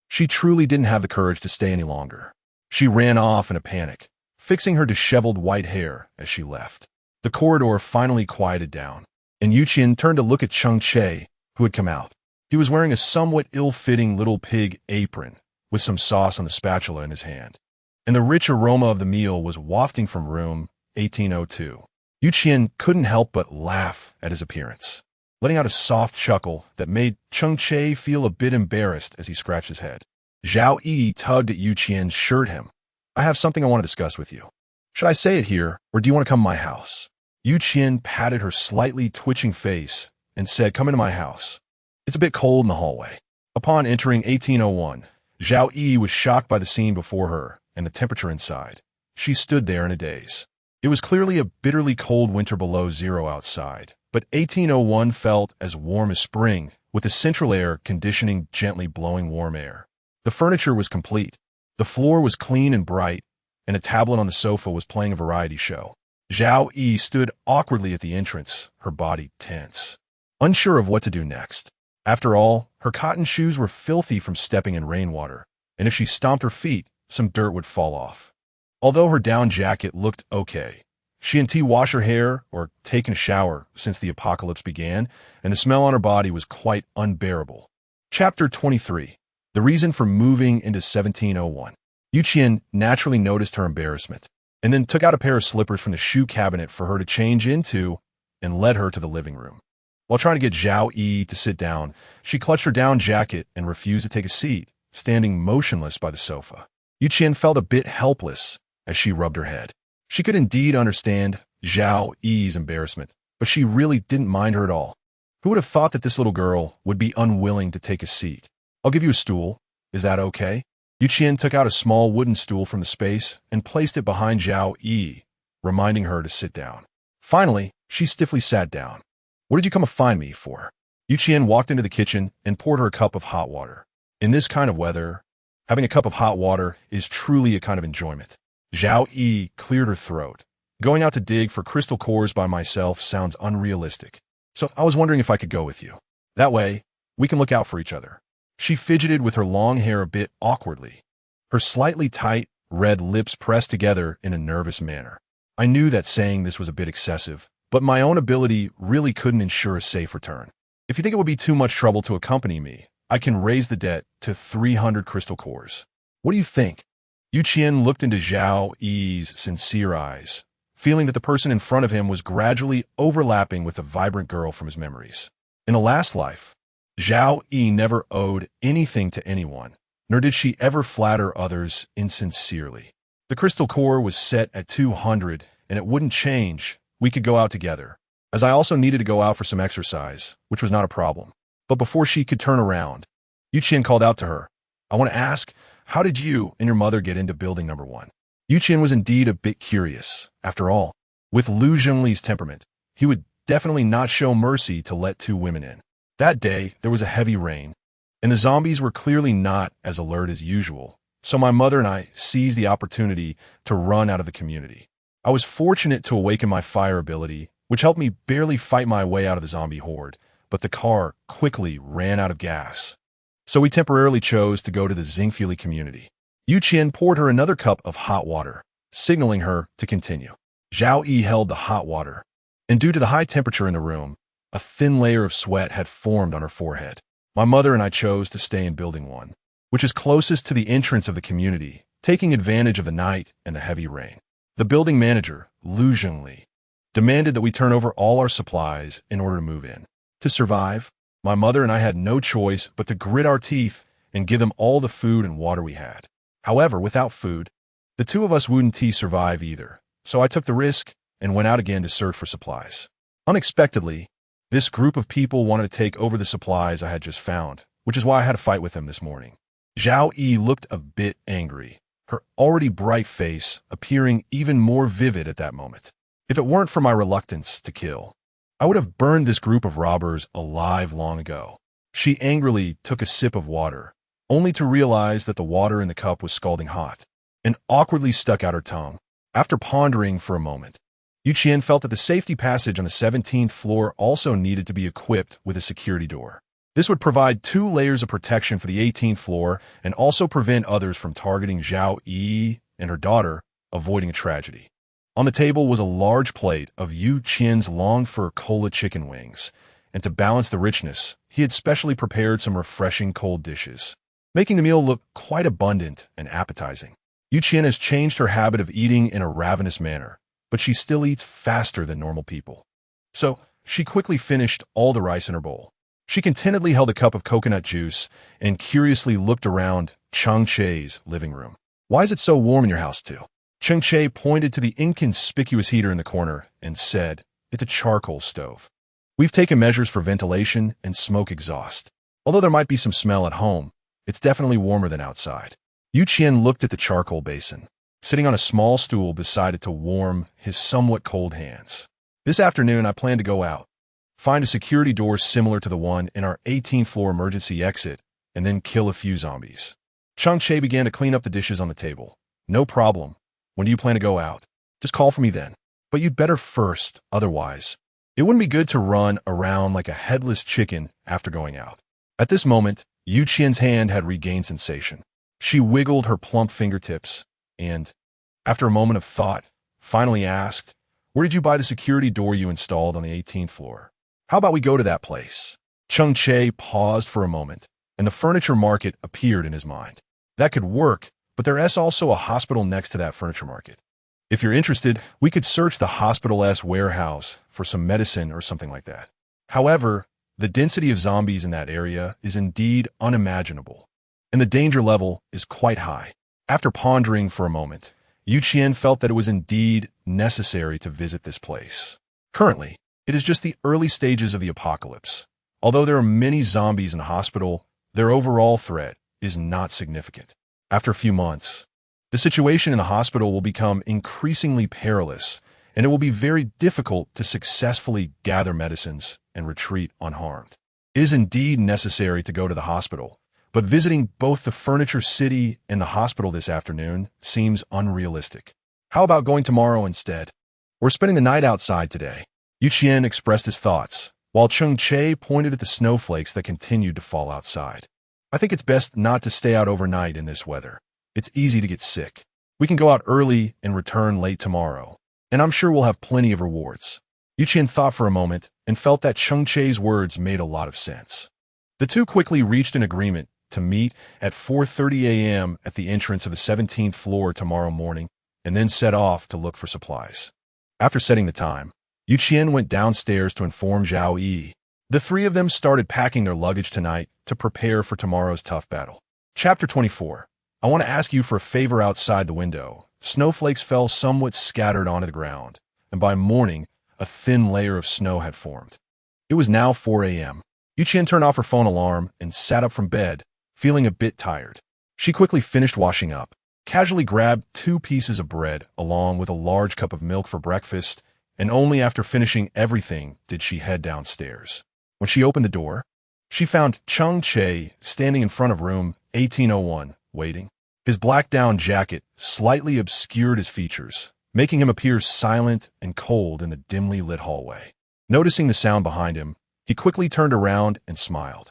She truly didn't have the courage to stay any longer. She ran off in a panic, fixing her disheveled white hair as she left. The corridor finally quieted down, and Yu Qian turned to look at Cheng Che, who had come out. He was wearing a somewhat ill-fitting little pig apron, with some sauce on the spatula in his hand, and the rich aroma of the meal was wafting from room 1802. Yu Qian couldn't help but laugh at his appearance, letting out a soft chuckle that made Cheng Che feel a bit embarrassed as he scratched his head. Zhao Yi tugged at Yu Qian's shirt hem. "I have something I want to discuss with you. Should I say it here, or do you want to come to my house?" Yu Qian patted her slightly twitching face and said, "Come into my house. It's a bit cold in the hallway." Upon entering 1801, Zhao Yi was shocked by the scene before her and the temperature inside. She stood there in a daze. It was clearly a bitterly cold winter below zero outside, but 1801 felt as warm as spring, with the central air conditioning gently blowing warm air. The furniture was complete. The floor was clean and bright, and a tablet on the sofa was playing a variety show. Zhao Yi stood awkwardly at the entrance, her body tense, unsure of what to do next. After all, her cotton shoes were filthy from stepping in rainwater, and if she stomped her feet, some dirt would fall off. Although her down jacket looked okay, she and T washed her hair or taken a shower since the apocalypse began, and the smell on her body was quite unbearable. Chapter 23. The reason for moving into 1701. Qian naturally noticed her embarrassment, and then took out a pair of slippers from the shoe cabinet for her to change into and led her to the living room. While trying to get Zhao Yi to sit down, she clutched her down jacket and refused to take a seat, standing motionless by the sofa. Qian felt a bit helpless as she rubbed her head. She could indeed understand Zhao Yi's embarrassment, but she really didn't mind her at all. Who would have thought that this little girl would be unwilling to take a seat? I'll give you a stool. Is that okay? Qian took out a small wooden stool from the space and placed it behind Zhao Yi, reminding her to sit down. Finally, she stiffly sat down. What did you come to find me for? Qian walked into the kitchen and poured her a cup of hot water. In this kind of weather, having a cup of hot water is truly a kind of enjoyment. Zhao Yi cleared her throat. Going out to dig for crystal cores by myself sounds unrealistic, so I was wondering if I could go with you. That way, we can look out for each other. She fidgeted with her long hair a bit awkwardly, her slightly tight, red lips pressed together in a nervous manner. I knew that saying this was a bit excessive, but my own ability really couldn't ensure a safe return. If you think it would be too much trouble to accompany me, I can raise the debt to 300 crystal cores. What do you think? Qian looked into Zhao Yi's sincere eyes, feeling that the person in front of him was gradually overlapping with the vibrant girl from his memories. In a last life, Zhao Yi never owed anything to anyone, nor did she ever flatter others insincerely. The crystal core was set at 200, and it wouldn't change. We could go out together, as I also needed to go out for some exercise, which was not a problem. But before she could turn around, Qian called out to her, I want to ask, how did you and your mother get into building number 1? Qian was indeed a bit curious. After all, with Lu Zhengli's temperament, he would definitely not show mercy to let 2 women in. That day, there was a heavy rain, and the zombies were clearly not as alert as usual, so my mother and I seized the opportunity to run out of the community. I was fortunate to awaken my fire ability, which helped me barely fight my way out of the zombie horde, but the car quickly ran out of gas. So we temporarily chose to go to the Xingfuli community. Qian poured her another cup of hot water, signaling her to continue. Zhao Yi held the hot water, and due to the high temperature in the room, a thin layer of sweat had formed on her forehead. My mother and I chose to stay in Building 1, which is closest to the entrance of the community, taking advantage of the night and the heavy rain. The building manager, Lu Zhengli, demanded that we turn over all our supplies in order to move in. To survive, my mother and I had no choice but to grit our teeth and give them all the food and water we had. However, without food, the 2 of us wouldn't survive either, so I took the risk and went out again to search for supplies. Unexpectedly, this group of people wanted to take over the supplies I had just found, which is why I had a fight with them this morning. Zhao Yi looked a bit angry, her already bright face appearing even more vivid at that moment. If it weren't for my reluctance to kill, I would have burned this group of robbers alive long ago. She angrily took a sip of water, only to realize that the water in the cup was scalding hot, and awkwardly stuck out her tongue. After pondering for a moment, Qian felt that the safety passage on the 17th floor also needed to be equipped with a security door. This would provide 2 layers of protection for the 18th floor and also prevent others from targeting Zhao Yi and her daughter, avoiding a tragedy. On the table was a large plate of Qian's long-fur cola chicken wings, and to balance the richness, he had specially prepared some refreshing cold dishes, making the meal look quite abundant and appetizing. Qian has changed her habit of eating in a ravenous manner, but she still eats faster than normal people. So, she quickly finished all the rice in her bowl. She contentedly held a cup of coconut juice and curiously looked around Cheng Che's living room. Why is it so warm in your house too? Cheng Che pointed to the inconspicuous heater in the corner and said, it's a charcoal stove. We've taken measures for ventilation and smoke exhaust. Although there might be some smell at home, it's definitely warmer than outside. Qian looked at the charcoal basin, sitting on a small stool beside it to warm his somewhat cold hands. This afternoon I plan to go out, Find a security door similar to the one in our 18th floor emergency exit, and then kill a few zombies. Cheng Che began to clean up the dishes on the table. No problem. When do you plan to go out? Just call for me then. But you'd better first, otherwise. It wouldn't be good to run around like a headless chicken after going out. At this moment, Yu Qian's hand had regained sensation. She wiggled her plump fingertips and, after a moment of thought, finally asked, "Where did you buy the security door you installed on the 18th floor? How about we go to that place?" Cheng Che paused for a moment, and the furniture market appeared in his mind. That could work, but there's also a hospital next to that furniture market. If you're interested, we could search the hospital's warehouse for some medicine or something like that. However, the density of zombies in that area is indeed unimaginable, and the danger level is quite high. After pondering for a moment, Yu Qian felt that it was indeed necessary to visit this place. Currently, it is just the early stages of the apocalypse. Although there are many zombies in the hospital, their overall threat is not significant. After a few months, the situation in the hospital will become increasingly perilous, and it will be very difficult to successfully gather medicines and retreat unharmed. It is indeed necessary to go to the hospital, but visiting both the furniture city and the hospital this afternoon seems unrealistic. How about going tomorrow instead? We're spending the night outside today. Yu Qian expressed his thoughts, while Cheng Che pointed at the snowflakes that continued to fall outside. I think it's best not to stay out overnight in this weather. It's easy to get sick. We can go out early and return late tomorrow, and I'm sure we'll have plenty of rewards. Yu Qian thought for a moment and felt that Cheng Che's words made a lot of sense. The two quickly reached an agreement to meet at 4:30 a.m. at the entrance of the 17th floor tomorrow morning, and then set off to look for supplies. After setting the time, Yu Qian went downstairs to inform Zhao Yi. The three of them started packing their luggage tonight to prepare for tomorrow's tough battle. Chapter 24. I want to ask you for a favor outside the window. Snowflakes fell somewhat scattered onto the ground, and by morning, a thin layer of snow had formed. It was now 4 a.m. Yu Qian turned off her phone alarm and sat up from bed, feeling a bit tired. She quickly finished washing up, casually grabbed 2 pieces of bread along with a large cup of milk for breakfast, and only after finishing everything did she head downstairs. When she opened the door, she found Cheng Che standing in front of room 1801, waiting. His black down jacket slightly obscured his features, making him appear silent and cold in the dimly lit hallway. Noticing the sound behind him, he quickly turned around and smiled.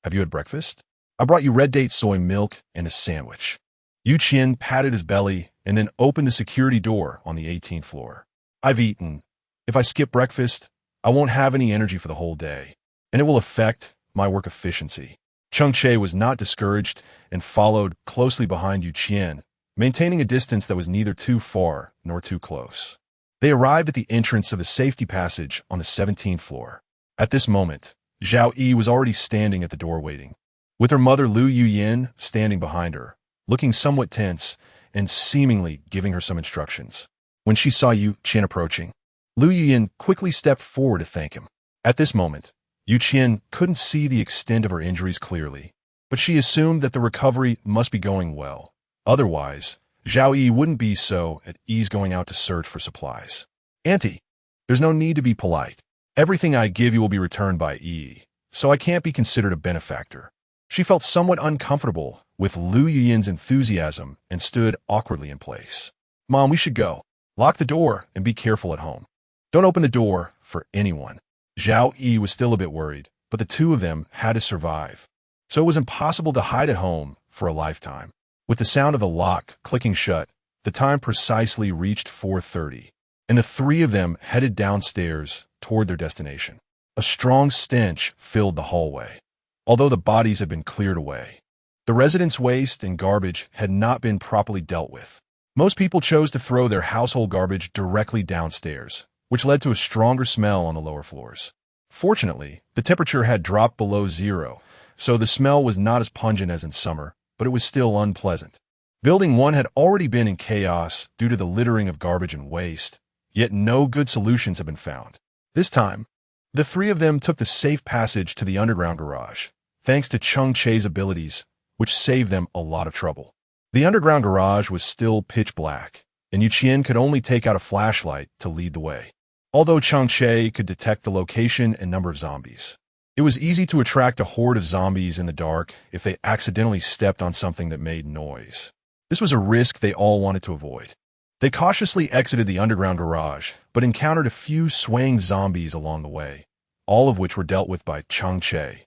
"Have you had breakfast? I brought you red date soy milk and a sandwich." Yu Qian patted his belly and then opened the security door on the 18th floor. "I've eaten. If I skip breakfast, I won't have any energy for the whole day, and it will affect my work efficiency." Cheng Che was not discouraged and followed closely behind Yu Qian, maintaining a distance that was neither too far nor too close. They arrived at the entrance of the safety passage on the 17th floor. At this moment, Zhao Yi was already standing at the door waiting, with her mother Lu Yuyin standing behind her, looking somewhat tense and seemingly giving her some instructions. When she saw Yu Qian approaching, Lu Yuyin quickly stepped forward to thank him. At this moment, Yu Qian couldn't see the extent of her injuries clearly, but she assumed that the recovery must be going well. Otherwise, Zhao Yi wouldn't be so at ease going out to search for supplies. "Auntie, there's no need to be polite. Everything I give you will be returned by Yi, so I can't be considered a benefactor." She felt somewhat uncomfortable with Lu Yuyin's enthusiasm and stood awkwardly in place. "Mom, we should go. Lock the door and be careful at home. Don't open the door for anyone." Zhao Yi was still a bit worried, but the two of them had to survive, so it was impossible to hide at home for a lifetime. With the sound of the lock clicking shut, the time precisely reached 4:30, and the three of them headed downstairs toward their destination. A strong stench filled the hallway, although the bodies had been cleared away. The residents' waste and garbage had not been properly dealt with. Most people chose to throw their household garbage directly downstairs, which led to a stronger smell on the lower floors. Fortunately, the temperature had dropped below 0, so the smell was not as pungent as in summer, but it was still unpleasant. Building 1 had already been in chaos due to the littering of garbage and waste, yet no good solutions had been found. This time, the three of them took the safe passage to the underground garage, thanks to Cheng Che's abilities, which saved them a lot of trouble. The underground garage was still pitch black, and Yu Qian could only take out a flashlight to lead the way. although Cheng Che could detect the location and number of zombies. It was easy to attract a horde of zombies in the dark if they accidentally stepped on something that made noise. This was a risk they all wanted to avoid. They cautiously exited the underground garage, but encountered a few swaying zombies along the way, all of which were dealt with by Cheng Che.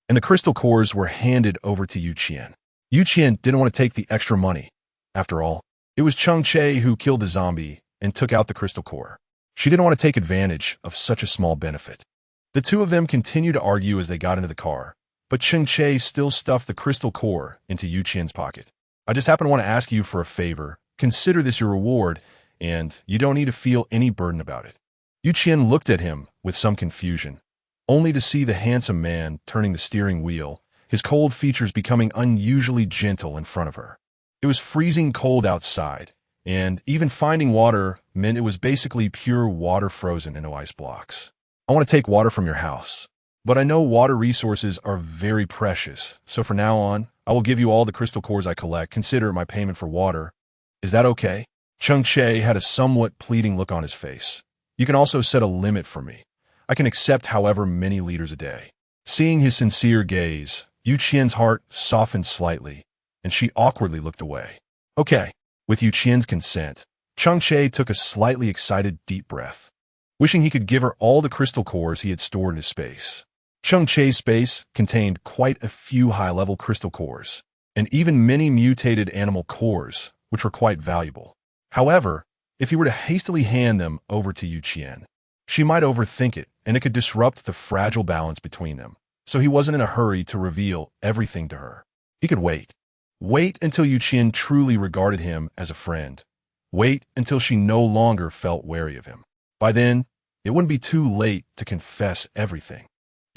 And the crystal cores were handed over to Qian. Qian didn't want to take the extra money. After all, it was Cheng Che who killed the zombie and took out the crystal core. She didn't want to take advantage of such a small benefit. The two of them continued to argue as they got into the car, but Cheng Che still stuffed the crystal core into Qian's pocket. I just happen to want to ask you for a favor. Consider this your reward, and you don't need to feel any burden about it. Qian looked at him with some confusion, only to see the handsome man turning the steering wheel, his cold features becoming unusually gentle in front of her. It was freezing cold outside, and even finding water meant it was basically pure water frozen into ice blocks. I want to take water from your house, but I know water resources are very precious, so from now on, I will give you all the crystal cores I collect. Consider it my payment for water. Is that okay? Cheng Che had a somewhat pleading look on his face. You can also set a limit for me. I can accept however many liters a day. Seeing his sincere gaze, Qian's heart softened slightly, and she awkwardly looked away. Okay. With Qian's consent, Cheng Che took a slightly excited deep breath, wishing he could give her all the crystal cores he had stored in his space. Cheng Che's space contained quite a few high-level crystal cores, and even many mutated animal cores, which were quite valuable. However, if he were to hastily hand them over to Qian, she might overthink it, and it could disrupt the fragile balance between them, so he wasn't in a hurry to reveal everything to her. He could wait. Wait until Qian truly regarded him as a friend. Wait until she no longer felt wary of him. By then, it wouldn't be too late to confess everything.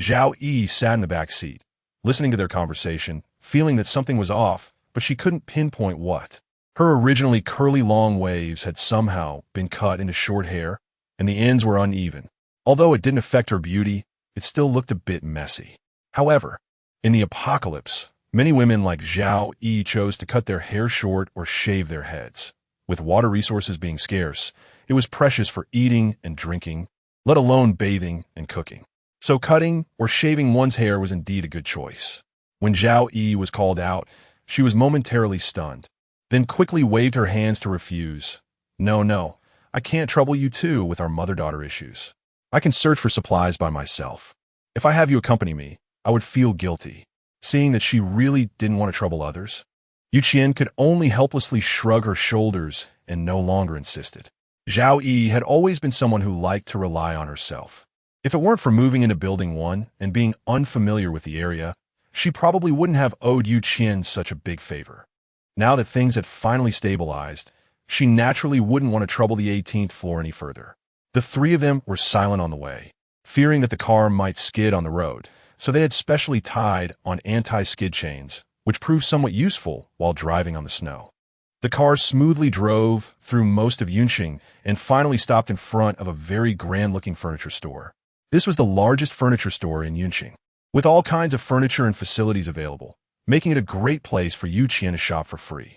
Zhao Yi sat in the back seat, listening to their conversation, feeling that something was off, but she couldn't pinpoint what. Her originally curly long waves had somehow been cut into short hair, and the ends were uneven. Although it didn't affect her beauty, it still looked a bit messy. However, in the apocalypse, many women like Zhao Yi chose to cut their hair short or shave their heads. With water resources being scarce, it was precious for eating and drinking, let alone bathing and cooking. So cutting or shaving one's hair was indeed a good choice. When Zhao Yi was called out, she was momentarily stunned, then quickly waved her hands to refuse. No, I can't trouble you too with our mother-daughter issues. I can search for supplies by myself. If I have you accompany me, I would feel guilty. Seeing that she really didn't want to trouble others, Qian could only helplessly shrug her shoulders and no longer insisted. Zhao Yi had always been someone who liked to rely on herself. If it weren't for moving into Building 1 and being unfamiliar with the area, she probably wouldn't have owed Qian such a big favor. Now that things had finally stabilized, she naturally wouldn't want to trouble the 18th floor any further. The three of them were silent on the way, fearing that the car might skid on the road, so they had specially tied on anti-skid chains, which proved somewhat useful while driving on the snow. The car smoothly drove through most of Yunqing and finally stopped in front of a very grand-looking furniture store. This was the largest furniture store in Yunqing, with all kinds of furniture and facilities available, making it a great place for Qian to shop for free.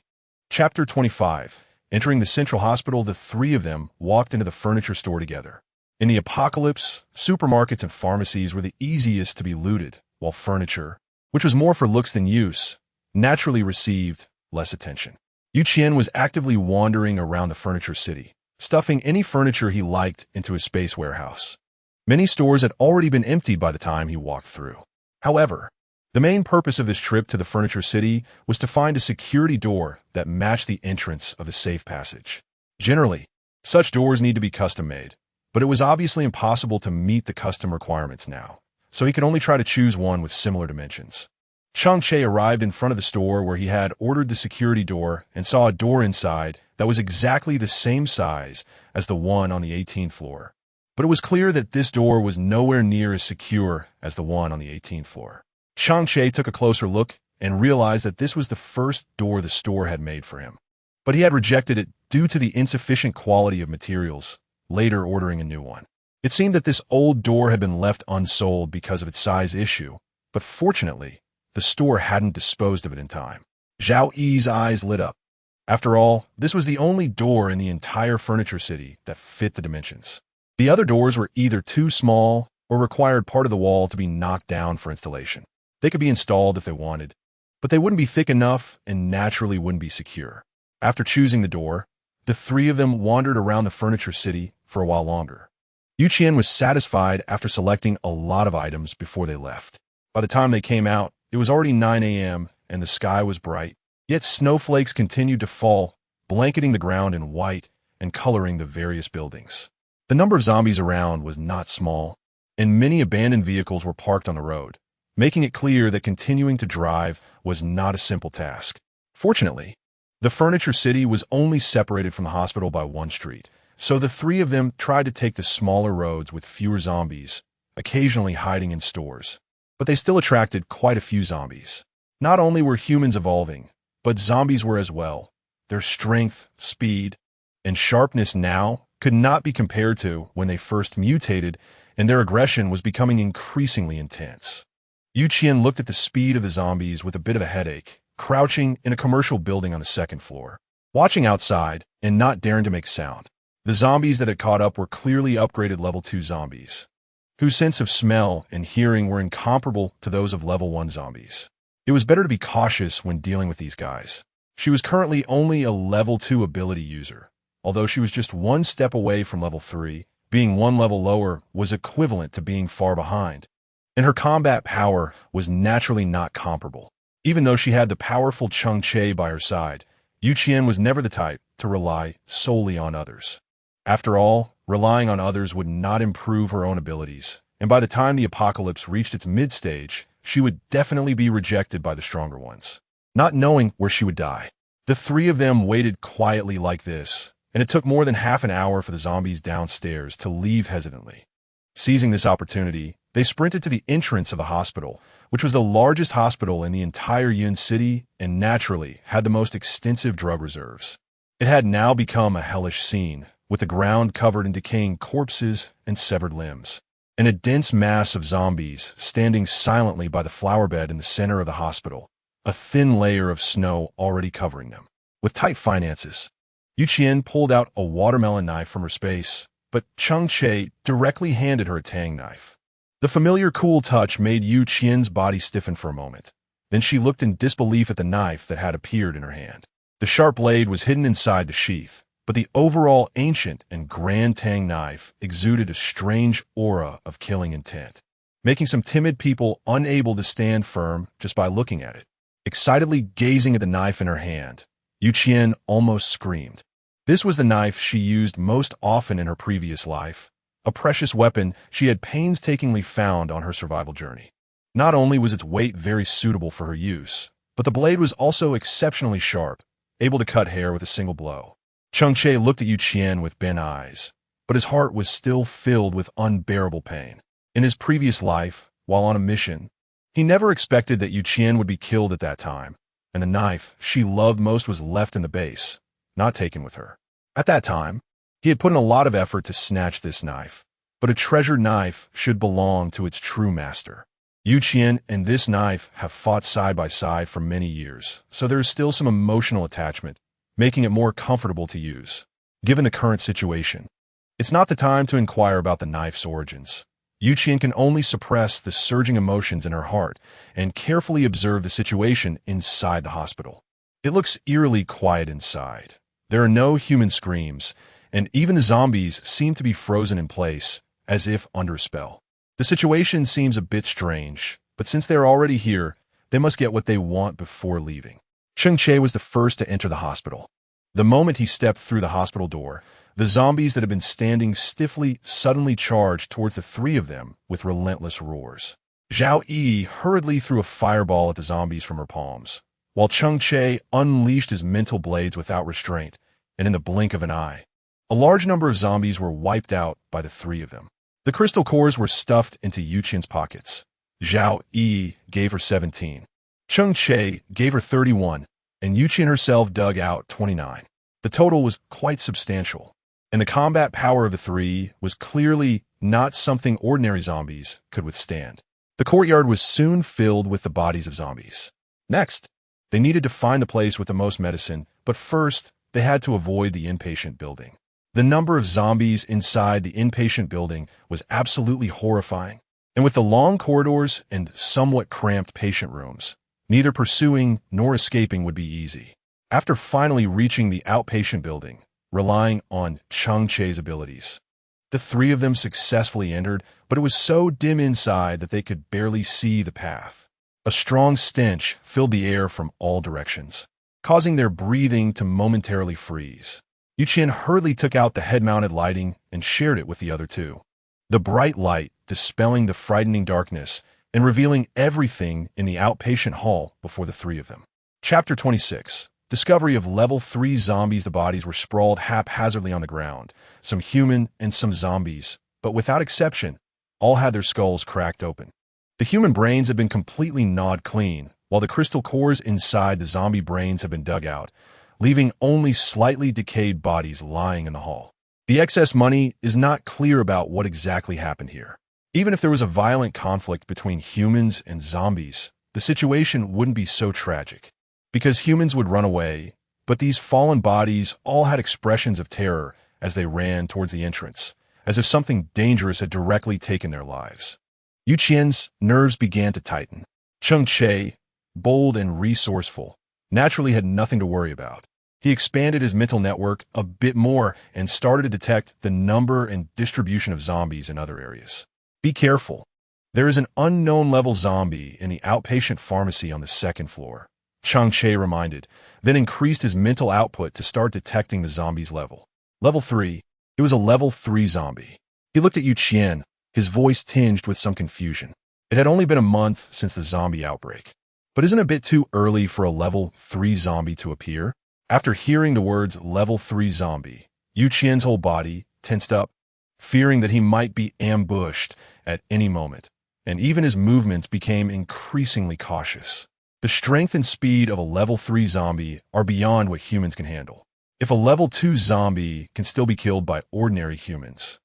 Chapter 25. Entering the central hospital, the three of them walked into the furniture store together. In the apocalypse, supermarkets and pharmacies were the easiest to be looted, while furniture, which was more for looks than use, naturally received less attention. Qian was actively wandering around the furniture city, stuffing any furniture he liked into his space warehouse. Many stores had already been emptied by the time he walked through. However, the main purpose of this trip to the furniture city was to find a security door that matched the entrance of the safe passage. Generally, such doors need to be custom-made, but it was obviously impossible to meet the custom requirements now, so he could only try to choose one with similar dimensions. Cheng Che arrived in front of the store where he had ordered the security door and saw a door inside that was exactly the same size as the one on the 18th floor. But it was clear that this door was nowhere near as secure as the one on the 18th floor. Cheng Che took a closer look and realized that this was the first door the store had made for him. But he had rejected it due to the insufficient quality of materials, later ordering a new one. It seemed that this old door had been left unsold because of its size issue, but fortunately, the store hadn't disposed of it in time. Zhao Yi's eyes lit up. After all, this was the only door in the entire furniture city that fit the dimensions. The other doors were either too small or required part of the wall to be knocked down for installation. They could be installed if they wanted, but they wouldn't be thick enough and naturally wouldn't be secure. After choosing the door, the three of them wandered around the furniture city for a while longer. Qian was satisfied after selecting a lot of items before they left. By the time they came out, it was already 9 a.m. and the sky was bright, yet snowflakes continued to fall, blanketing the ground in white and coloring the various buildings. The number of zombies around was not small, and many abandoned vehicles were parked on the road, making it clear that continuing to drive was not a simple task. Fortunately, the furniture city was only separated from the hospital by one street, so the three of them tried to take the smaller roads with fewer zombies, occasionally hiding in stores. But they still attracted quite a few zombies. Not only were humans evolving, but zombies were as well. Their strength, speed, and sharpness now could not be compared to when they first mutated, and their aggression was becoming increasingly intense. Qian looked at the speed of the zombies with a bit of a headache, crouching in a commercial building on the second floor, watching outside and not daring to make sound. The zombies that had caught up were clearly upgraded level 2 zombies, whose sense of smell and hearing were incomparable to those of level 1 zombies. It was better to be cautious when dealing with these guys. She was currently only a level 2 ability user, although she was just one step away from level 3. Being one level lower was equivalent to being far behind, and her combat power was naturally not comparable. Even though she had the powerful Cheng Che by her side, Qian was never the type to rely solely on others. After all, relying on others would not improve her own abilities, and by the time the apocalypse reached its mid-stage, she would definitely be rejected by the stronger ones, not knowing where she would die. The three of them waited quietly like this, and it took more than half an hour for the zombies downstairs to leave hesitantly. Seizing this opportunity, they sprinted to the entrance of the hospital, which was the largest hospital in the entire Qian city and naturally had the most extensive drug reserves. It had now become a hellish scene, with the ground covered in decaying corpses and severed limbs, and a dense mass of zombies standing silently by the flower bed in the center of the hospital, a thin layer of snow already covering them. With tight finances, Qian pulled out a watermelon knife from her space, but Cheng Che directly handed her a tang knife. The familiar cool touch made Qian's body stiffen for a moment. Then she looked in disbelief at the knife that had appeared in her hand. The sharp blade was hidden inside the sheath, but the overall ancient and grand tang knife exuded a strange aura of killing intent, making some timid people unable to stand firm just by looking at it. Excitedly gazing at the knife in her hand, Qian almost screamed. This was the knife she used most often in her previous life, a precious weapon she had painstakingly found on her survival journey. Not only was its weight very suitable for her use, but the blade was also exceptionally sharp, able to cut hair with a single blow. Cheng Che looked at Qian with bent eyes, but his heart was still filled with unbearable pain. In his previous life, while on a mission, he never expected that Qian would be killed at that time, and the knife she loved most was left in the base, not taken with her. At that time, he had put in a lot of effort to snatch this knife, but a treasured knife should belong to its true master. Qian and this knife have fought side by side for many years, so there is still some emotional attachment, making it more comfortable to use. Given the current situation, it's not the time to inquire about the knife's origins. Qian can only suppress the surging emotions in her heart and carefully observe the situation inside the hospital. It looks eerily quiet inside. There are no human screams, and even the zombies seem to be frozen in place, as if under a spell. The situation seems a bit strange, but since they are already here, they must get what they want before leaving. Cheng Che was the first to enter the hospital. The moment he stepped through the hospital door, the zombies that had been standing stiffly suddenly charged towards the three of them with relentless roars. Zhao Yi hurriedly threw a fireball at the zombies from her palms, while Cheng Che unleashed his mental blades without restraint, and in the blink of an eye, a large number of zombies were wiped out by the three of them. The crystal cores were stuffed into Qian's pockets. Zhao Yi gave her 17. Cheng Che gave her 31, and Qian herself dug out 29. The total was quite substantial, and the combat power of the three was clearly not something ordinary zombies could withstand. The courtyard was soon filled with the bodies of zombies. Next, they needed to find the place with the most medicine, but first, they had to avoid the inpatient building. The number of zombies inside the inpatient building was absolutely horrifying, and with the long corridors and somewhat cramped patient rooms, neither pursuing nor escaping would be easy. After finally reaching the outpatient building, relying on Cheng Che's abilities, the three of them successfully entered, but it was so dim inside that they could barely see the path. A strong stench filled the air from all directions, causing their breathing to momentarily freeze. Qian hurriedly took out the head-mounted lighting and shared it with the other two. The bright light dispelling the frightening darkness and revealing everything in the outpatient hall before the three of them. Chapter 26. Discovery of Level 3 zombies. The bodies were sprawled haphazardly on the ground, some human and some zombies, but without exception, all had their skulls cracked open. The human brains had been completely gnawed clean, while the crystal cores inside the zombie brains had been dug out, leaving only slightly decayed bodies lying in the hall. The excess money is not clear about what exactly happened here. Even if there was a violent conflict between humans and zombies, the situation wouldn't be so tragic, because humans would run away, but these fallen bodies all had expressions of terror as they ran towards the entrance, as if something dangerous had directly taken their lives. Qian's nerves began to tighten. Cheng Che, bold and resourceful, naturally had nothing to worry about. He expanded his mental network a bit more and started to detect the number and distribution of zombies in other areas. Be careful. There is an unknown level zombie in the outpatient pharmacy on the second floor, Cheng Che reminded, then increased his mental output to start detecting the zombie's level. Level 3. It was a level 3 zombie. He looked at Qian, his voice tinged with some confusion. It had only been a month since the zombie outbreak. But isn't it a bit too early for a level 3 zombie to appear? After hearing the words level 3 zombie, Qian's whole body tensed up, fearing that he might be ambushed at any moment, and even his movements became increasingly cautious. The strength and speed of a level 3 zombie are beyond what humans can handle. If a level 2 zombie can still be killed by ordinary humans,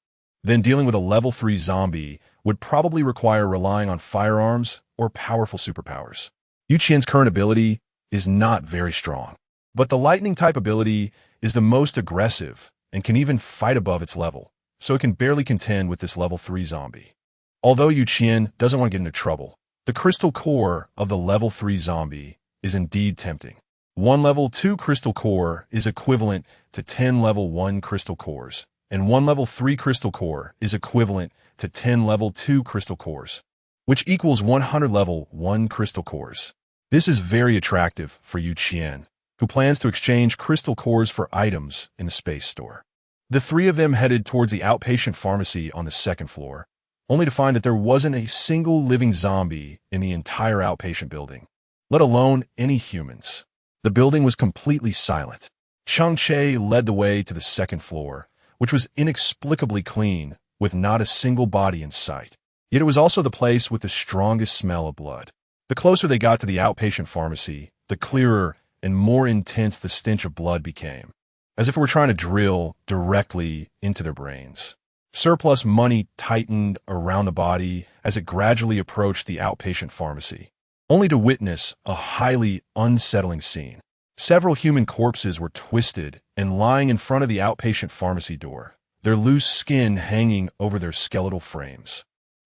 then dealing with a level 3 zombie would probably require relying on firearms or powerful superpowers. Qian's current ability is not very strong, but the lightning type ability is the most aggressive and can even fight above its level, so it can barely contend with this level 3 zombie. Although Qian doesn't want to get into trouble, the crystal core of the level 3 zombie is indeed tempting. One level 2 crystal core is equivalent to 10 level 1 crystal cores, and one level 3 crystal core is equivalent to 10 level 2 crystal cores, which equals 100 level 1 crystal cores. This is very attractive for Qian, who plans to exchange crystal cores for items in the space store. The three of them headed towards the outpatient pharmacy on the second floor, only to find that there wasn't a single living zombie in the entire outpatient building, let alone any humans. The building was completely silent. Cheng Che led the way to the second floor, which was inexplicably clean, with not a single body in sight. Yet it was also the place with the strongest smell of blood. The closer they got to the outpatient pharmacy, the clearer and more intense the stench of blood became, as if it were trying to drill directly into their brains. Surplus money tightened around the body as it gradually approached the outpatient pharmacy, only to witness a highly unsettling scene. Several human corpses were twisted and lying in front of the outpatient pharmacy door, their loose skin hanging over their skeletal frames,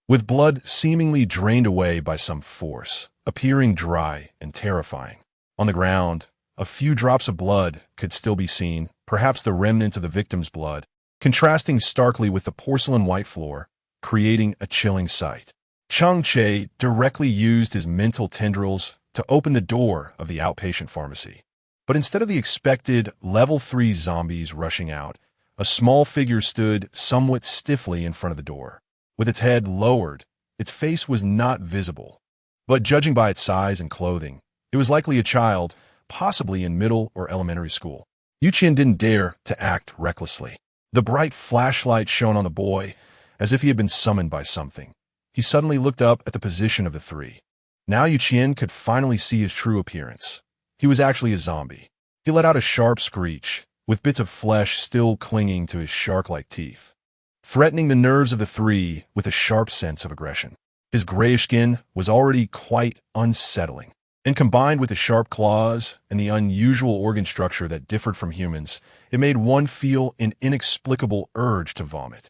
with blood seemingly drained away by some force, appearing dry and terrifying. On the ground, a few drops of blood could still be seen, perhaps the remnants of the victim's blood, contrasting starkly with the porcelain white floor, creating a chilling sight. Cheng Che directly used his mental tendrils to open the door of the outpatient pharmacy. But instead of the expected level 3 zombies rushing out, a small figure stood somewhat stiffly in front of the door. With its head lowered, its face was not visible, but judging by its size and clothing, it was likely a child, possibly in middle or elementary school. Qian didn't dare to act recklessly. The bright flashlight shone on the boy, as if he had been summoned by something. He suddenly looked up at the position of the three. Now Qian could finally see his true appearance. He was actually a zombie. He let out a sharp screech, with bits of flesh still clinging to his shark-like teeth, threatening the nerves of the three with a sharp sense of aggression. His grayish skin was already quite unsettling, And combined with the sharp claws and the unusual organ structure that differed from humans, it made one feel an inexplicable urge to vomit.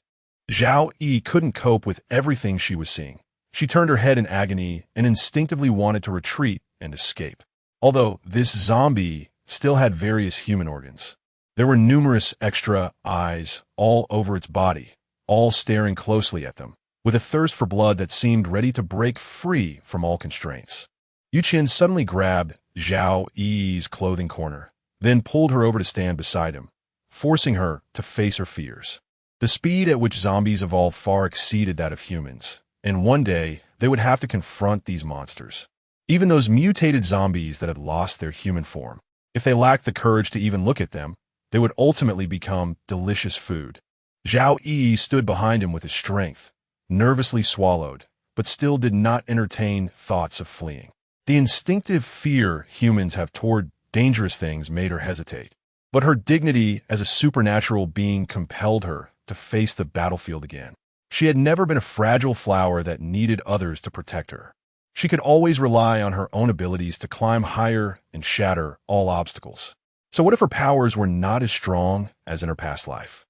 Zhao Yi couldn't cope with everything she was seeing. She turned her head in agony and instinctively wanted to retreat and escape. Although this zombie still had various human organs. There were numerous extra eyes all over its body, all staring closely at them, with a thirst for blood that seemed ready to break free from all constraints. Qian suddenly grabbed Zhao Yi's clothing corner, then pulled her over to stand beside him, forcing her to face her fears. The speed at which zombies evolved far exceeded that of humans, and one day they would have to confront these monsters. Even those mutated zombies that had lost their human form. If they lacked the courage to even look at them, they would ultimately become delicious food. Zhao Yi stood behind him with his strength, nervously swallowed, but still did not entertain thoughts of fleeing. The instinctive fear humans have toward dangerous things made her hesitate, but her dignity as a supernatural being compelled her to face the battlefield again. She had never been a fragile flower that needed others to protect her. She could always rely on her own abilities to climb higher and shatter all obstacles. So what if her powers were not as strong as in her past life?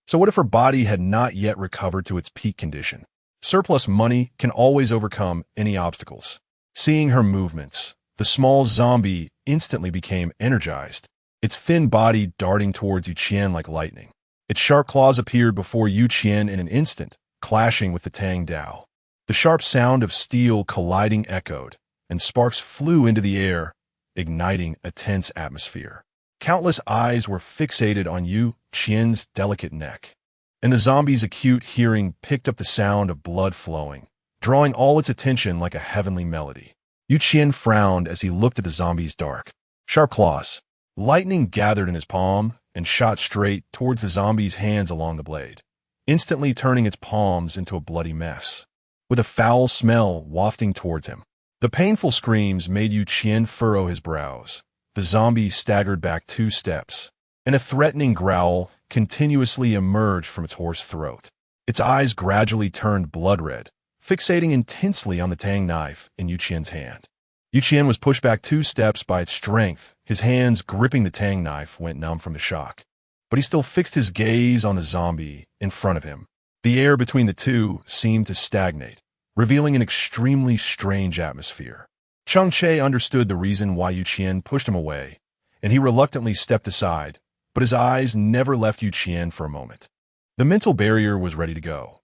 So what if her body had not yet recovered to its peak condition? Surplus money can always overcome any obstacles. Seeing her movements, the small zombie instantly became energized, its thin body darting towards Qian like lightning. Its sharp claws appeared before Qian in an instant, clashing with the Tang Dao. The sharp sound of steel colliding echoed, and sparks flew into the air, igniting a tense atmosphere. Countless eyes were fixated on Qian's delicate neck, and the zombie's acute hearing picked up the sound of blood flowing, drawing all its attention like a heavenly melody. Qian frowned as he looked at the zombie's dark, sharp claws. Lightning gathered in his palm and shot straight towards the zombie's hands along the blade, instantly turning its palms into a bloody mess, with a foul smell wafting towards him. The painful screams made Qian furrow his brows. The zombie staggered back 2 steps, and a threatening growl continuously emerged from its hoarse throat. Its eyes gradually turned blood red, fixating intensely on the tang knife in Qian's hand. Qian was pushed back 2 steps by its strength. His hands gripping the tang knife went numb from the shock, but he still fixed his gaze on the zombie in front of him. The air between the two seemed to stagnate, revealing an extremely strange atmosphere. Cheng Che understood the reason why Qian pushed him away, and he reluctantly stepped aside, but his eyes never left Qian for a moment. The mental barrier was ready to go.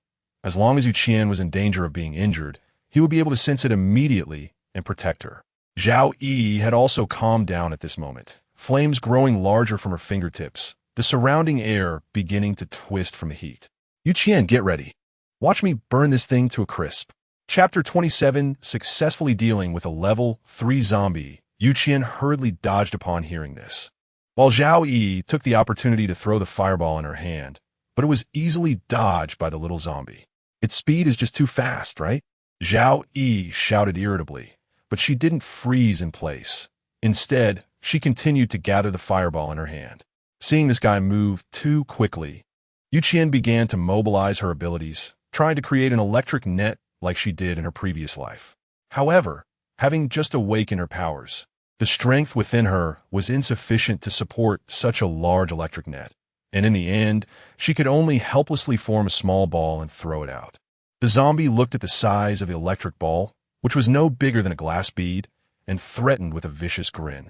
As long as Qian was in danger of being injured, he would be able to sense it immediately and protect her. Zhao Yi had also calmed down at this moment, flames growing larger from her fingertips, the surrounding air beginning to twist from the heat. Qian, get ready. Watch me burn this thing to a crisp. Chapter 27, Successfully Dealing with a Level 3 Zombie. Qian hurriedly dodged upon hearing this, while Zhao Yi took the opportunity to throw the fireball in her hand, but it was easily dodged by the little zombie. Its speed is just too fast, right? Zhao Yi shouted irritably, but she didn't freeze in place. Instead, she continued to gather the fireball in her hand. Seeing this guy move too quickly, Qian began to mobilize her abilities, trying to create an electric net like she did in her previous life. However, having just awakened her powers, the strength within her was insufficient to support such a large electric net, and in the end, she could only helplessly form a small ball and throw it out. The zombie looked at the size of the electric ball, which was no bigger than a glass bead, and threatened with a vicious grin,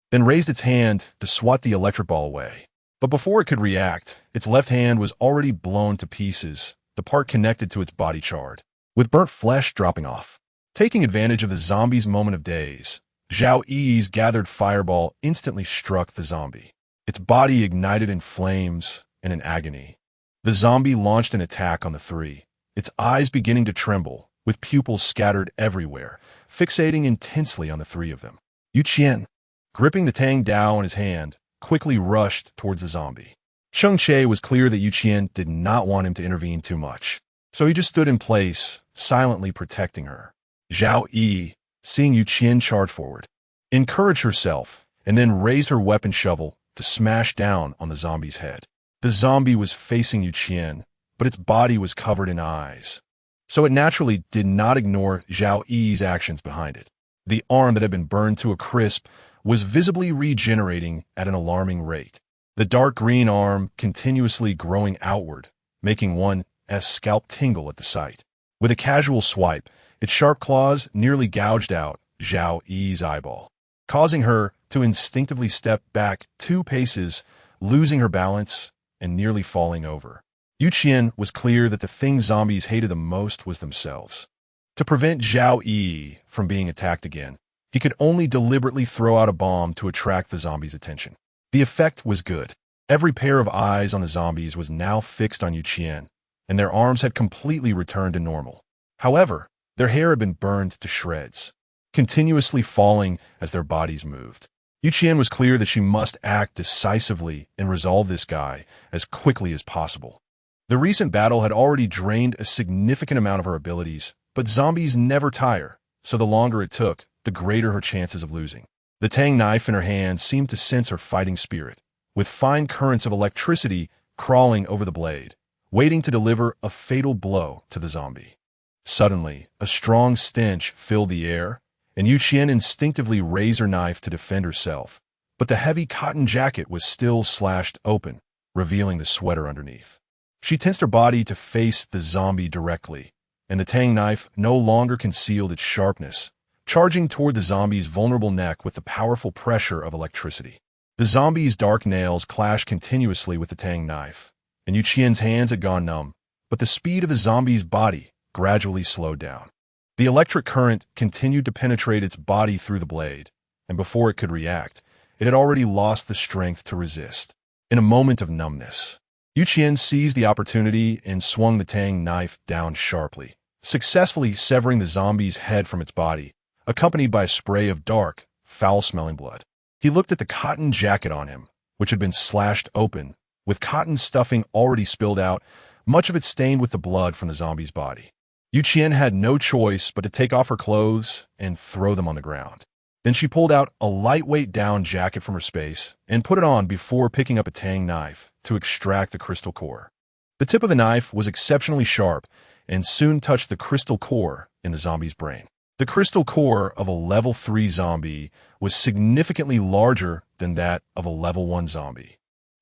then raised its hand to swat the electric ball away. But before it could react, its left hand was already blown to pieces, the part connected to its body charred, with burnt flesh dropping off. Taking advantage of the zombie's moment of daze, Zhao Yi's gathered fireball instantly struck the zombie. Its body ignited in flames and in agony. The zombie launched an attack on the three, its eyes beginning to tremble, with pupils scattered everywhere, fixating intensely on the 3 of them. Qian, gripping the Tang Dao in his hand, quickly rushed towards the zombie. Cheng Che was clear that Qian did not want him to intervene too much, so he just stood in place, silently protecting her. Zhao Yi, seeing Qian charge forward, encouraged herself, and then raised her weapon shovel to smash down on the zombie's head. The zombie was facing Qian, but its body was covered in eyes, so it naturally did not ignore Zhao Yi's actions behind it. The arm that had been burned to a crisp was visibly regenerating at an alarming rate. The dark green arm continuously growing outward, making one's scalp tingle at the sight. With a casual swipe, its sharp claws nearly gouged out Zhao Yi's eyeball, causing her to instinctively step back 2 paces, losing her balance and nearly falling over. Qian was clear that the thing zombies hated the most was themselves. To prevent Zhao Yi from being attacked again, he could only deliberately throw out a bomb to attract the zombies' attention. The effect was good. Every pair of eyes on the zombies was now fixed on Qian, and their arms had completely returned to normal. However, their hair had been burned to shreds, continuously falling as their bodies moved. Qian was clear that she must act decisively and resolve this guy as quickly as possible. The recent battle had already drained a significant amount of her abilities, but zombies never tire, so the longer it took, the greater her chances of losing. The tang knife in her hand seemed to sense her fighting spirit, with fine currents of electricity crawling over the blade, waiting to deliver a fatal blow to the zombie. Suddenly, a strong stench filled the air, and Qian instinctively raised her knife to defend herself, but the heavy cotton jacket was still slashed open, revealing the sweater underneath. She tensed her body to face the zombie directly, and the tang knife no longer concealed its sharpness, charging toward the zombie's vulnerable neck with the powerful pressure of electricity. The zombie's dark nails clashed continuously with the tang knife, and Qian's hands had gone numb, but the speed of the zombie's body gradually slowed down. The electric current continued to penetrate its body through the blade, and before it could react, it had already lost the strength to resist. In a moment of numbness, Qian seized the opportunity and swung the tang knife down sharply, successfully severing the zombie's head from its body, accompanied by a spray of dark, foul-smelling blood. He looked at the cotton jacket on him, which had been slashed open, with cotton stuffing already spilled out, much of it stained with the blood from the zombie's body. Qian had no choice but to take off her clothes and throw them on the ground. Then she pulled out a lightweight down jacket from her space and put it on before picking up a tang knife to extract the crystal core. The tip of the knife was exceptionally sharp and soon touched the crystal core in the zombie's brain. The crystal core of a level 3 zombie was significantly larger than that of a level 1 zombie.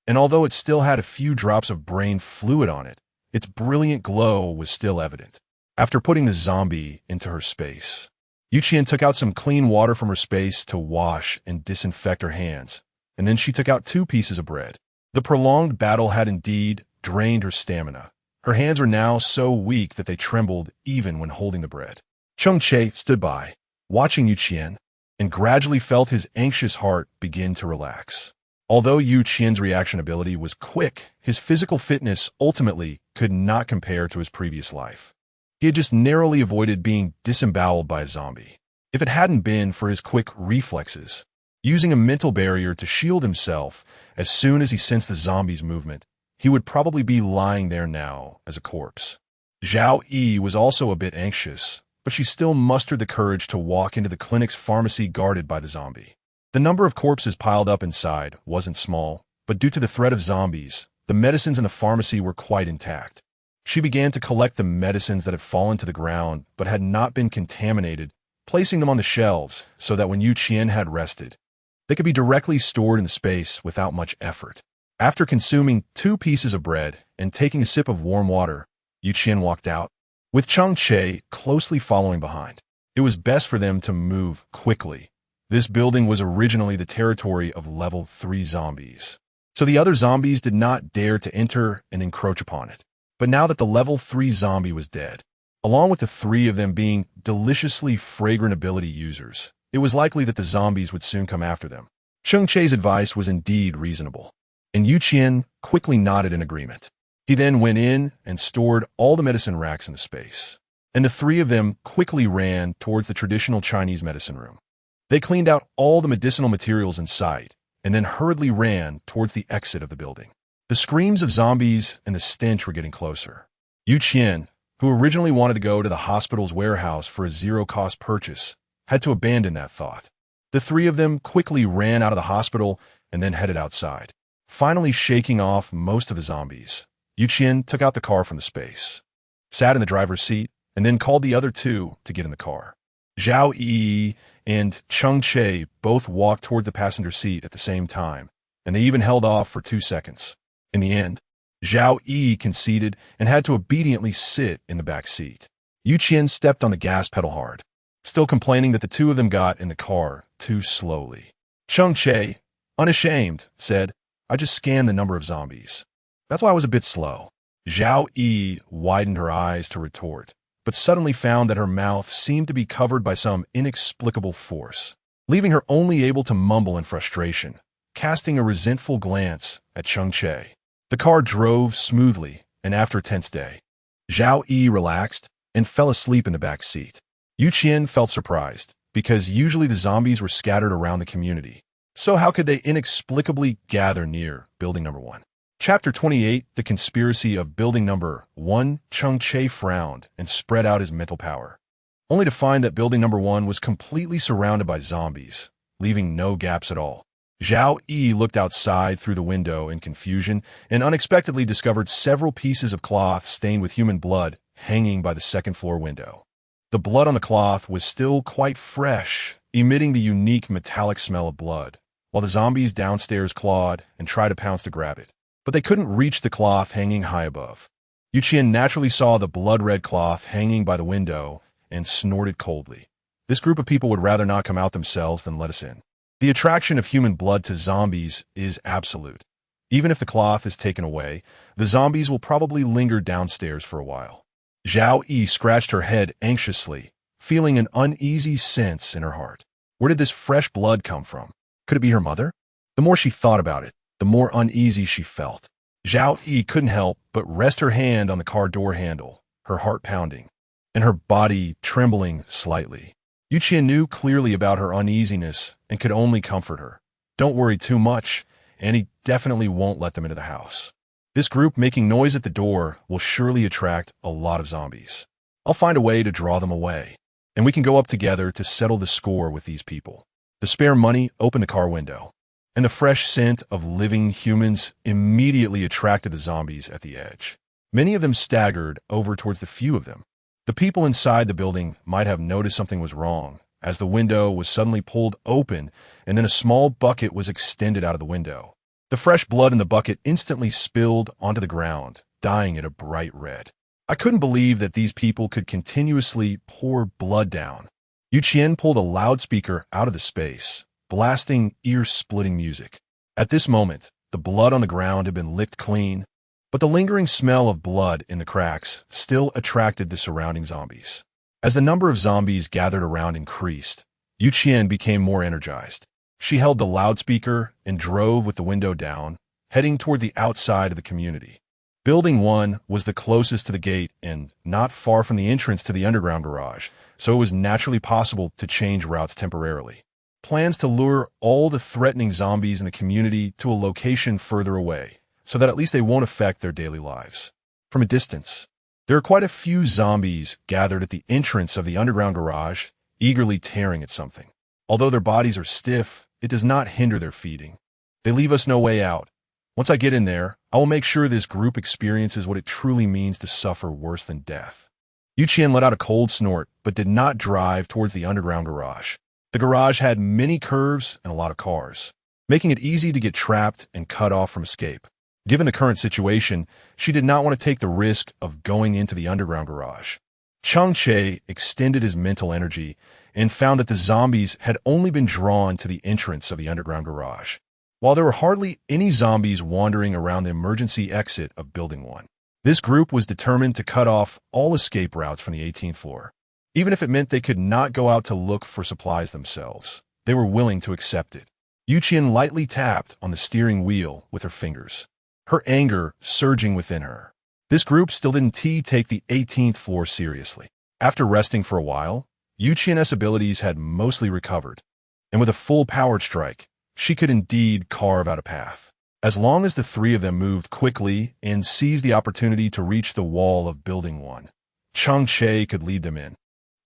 And although it still had a few drops of brain fluid on it, its brilliant glow was still evident. After putting the zombie into her space, Qian took out some clean water from her space to wash and disinfect her hands, and then she took out 2 pieces of bread. The prolonged battle had indeed drained her stamina. Her hands were now so weak that they trembled even when holding the bread. Cheng Che stood by, watching Qian, and gradually felt his anxious heart begin to relax. Although Qian's reaction ability was quick, his physical fitness ultimately could not compare to his previous life. He had just narrowly avoided being disemboweled by a zombie. If it hadn't been for his quick reflexes, using a mental barrier to shield himself as soon as he sensed the zombie's movement, he would probably be lying there now as a corpse. Zhao Yi was also a bit anxious, but she still mustered the courage to walk into the clinic's pharmacy guarded by the zombie. The number of corpses piled up inside wasn't small, but due to the threat of zombies, the medicines in the pharmacy were quite intact. She began to collect the medicines that had fallen to the ground but had not been contaminated, placing them on the shelves so that when Qian had rested, they could be directly stored in the space without much effort. After consuming 2 pieces of bread and taking a sip of warm water, Qian walked out, with Cheng Che closely following behind. It was best for them to move quickly. This building was originally the territory of level 3 zombies, so the other zombies did not dare to enter and encroach upon it. But now that the level 3 zombie was dead, along with the 3 of them being deliciously fragrant ability users, it was likely that the zombies would soon come after them. Cheng Che's advice was indeed reasonable, and Qian quickly nodded in agreement. He then went in and stored all the medicine racks in the space, and the 3 of them quickly ran towards the traditional Chinese medicine room. They cleaned out all the medicinal materials in sight, and then hurriedly ran towards the exit of the building. The screams of zombies and the stench were getting closer. Qian, who originally wanted to go to the hospital's warehouse for a zero-cost purchase, had to abandon that thought. The 3 of them quickly ran out of the hospital and then headed outside. Finally shaking off most of the zombies, Qian took out the car from the space, sat in the driver's seat, and then called the other 2 to get in the car. Zhao Yi and Cheng Che both walked toward the passenger seat at the same time, and they even held off for 2 seconds. In the end, Zhao Yi conceded and had to obediently sit in the back seat. Qian stepped on the gas pedal hard, still complaining that the two of them got in the car too slowly. Cheng Che, unashamed, said, "I just scanned the number of zombies. That's why I was a bit slow." Zhao Yi widened her eyes to retort, but suddenly found that her mouth seemed to be covered by some inexplicable force, leaving her only able to mumble in frustration, casting a resentful glance at Cheng Che. The car drove smoothly, and after a tense day, Zhao Yi relaxed and fell asleep in the back seat. Qian felt surprised, because usually the zombies were scattered around the community. So how could they inexplicably gather near Building Number 1? Chapter 28, The Conspiracy of Building Number 1. Cheng Che frowned and spread out his mental power, only to find that Building Number 1 was completely surrounded by zombies, leaving no gaps at all. Zhao Yi looked outside through the window in confusion and unexpectedly discovered several pieces of cloth stained with human blood hanging by the second-floor window. The blood on the cloth was still quite fresh, emitting the unique metallic smell of blood, while the zombies downstairs clawed and tried to pounce to grab it. But they couldn't reach the cloth hanging high above. Qian naturally saw the blood-red cloth hanging by the window and snorted coldly. This group of people would rather not come out themselves than let us in. The attraction of human blood to zombies is absolute. Even if the cloth is taken away, the zombies will probably linger downstairs for a while. Zhao Yi scratched her head anxiously, feeling an uneasy sense in her heart. Where did this fresh blood come from? Could it be her mother? The more she thought about it, the more uneasy she felt. Zhao Yi couldn't help but rest her hand on the car door handle, her heart pounding, and her body trembling slightly. Qian knew clearly about her uneasiness and could only comfort her. Don't worry too much, and he definitely won't let them into the house. This group making noise at the door will surely attract a lot of zombies. I'll find a way to draw them away, and we can go up together to settle the score with these people. The spare money opened the car window, and the fresh scent of living humans immediately attracted the zombies at the edge. Many of them staggered over towards the few of them. The people inside the building might have noticed something was wrong, as the window was suddenly pulled open and then a small bucket was extended out of the window. The fresh blood in the bucket instantly spilled onto the ground, dyeing it a bright red. I couldn't believe that these people could continuously pour blood down. Qian pulled a loudspeaker out of the space, blasting ear-splitting music. At this moment, the blood on the ground had been licked clean, but the lingering smell of blood in the cracks still attracted the surrounding zombies. As the number of zombies gathered around increased, Qian became more energized. She held the loudspeaker and drove with the window down, heading toward the outside of the community. Building 1 was the closest to the gate and not far from the entrance to the underground garage, so it was naturally possible to change routes temporarily. Plans to lure all the threatening zombies in the community to a location further away, so that at least they won't affect their daily lives. From a distance, there are quite a few zombies gathered at the entrance of the underground garage, eagerly tearing at something. Although their bodies are stiff, it does not hinder their feeding. They leave us no way out. Once I get in there, I will make sure this group experiences what it truly means to suffer worse than death. Qian let out a cold snort, but did not drive towards the underground garage. The garage had many curves and a lot of cars, making it easy to get trapped and cut off from escape. Given the current situation, she did not want to take the risk of going into the underground garage. Cheng Che extended his mental energy and found that the zombies had only been drawn to the entrance of the underground garage, while there were hardly any zombies wandering around the emergency exit of Building 1. This group was determined to cut off all escape routes from the 18th floor. Even if it meant they could not go out to look for supplies themselves, they were willing to accept it. Qian lightly tapped on the steering wheel with her fingers, her anger surging within her. This group still didn't take the 18th floor seriously. After resting for a while, Qian's abilities had mostly recovered, and with a full-powered strike, she could indeed carve out a path. As long as the three of them moved quickly and seized the opportunity to reach the wall of Building 1, Cheng Che could lead them in.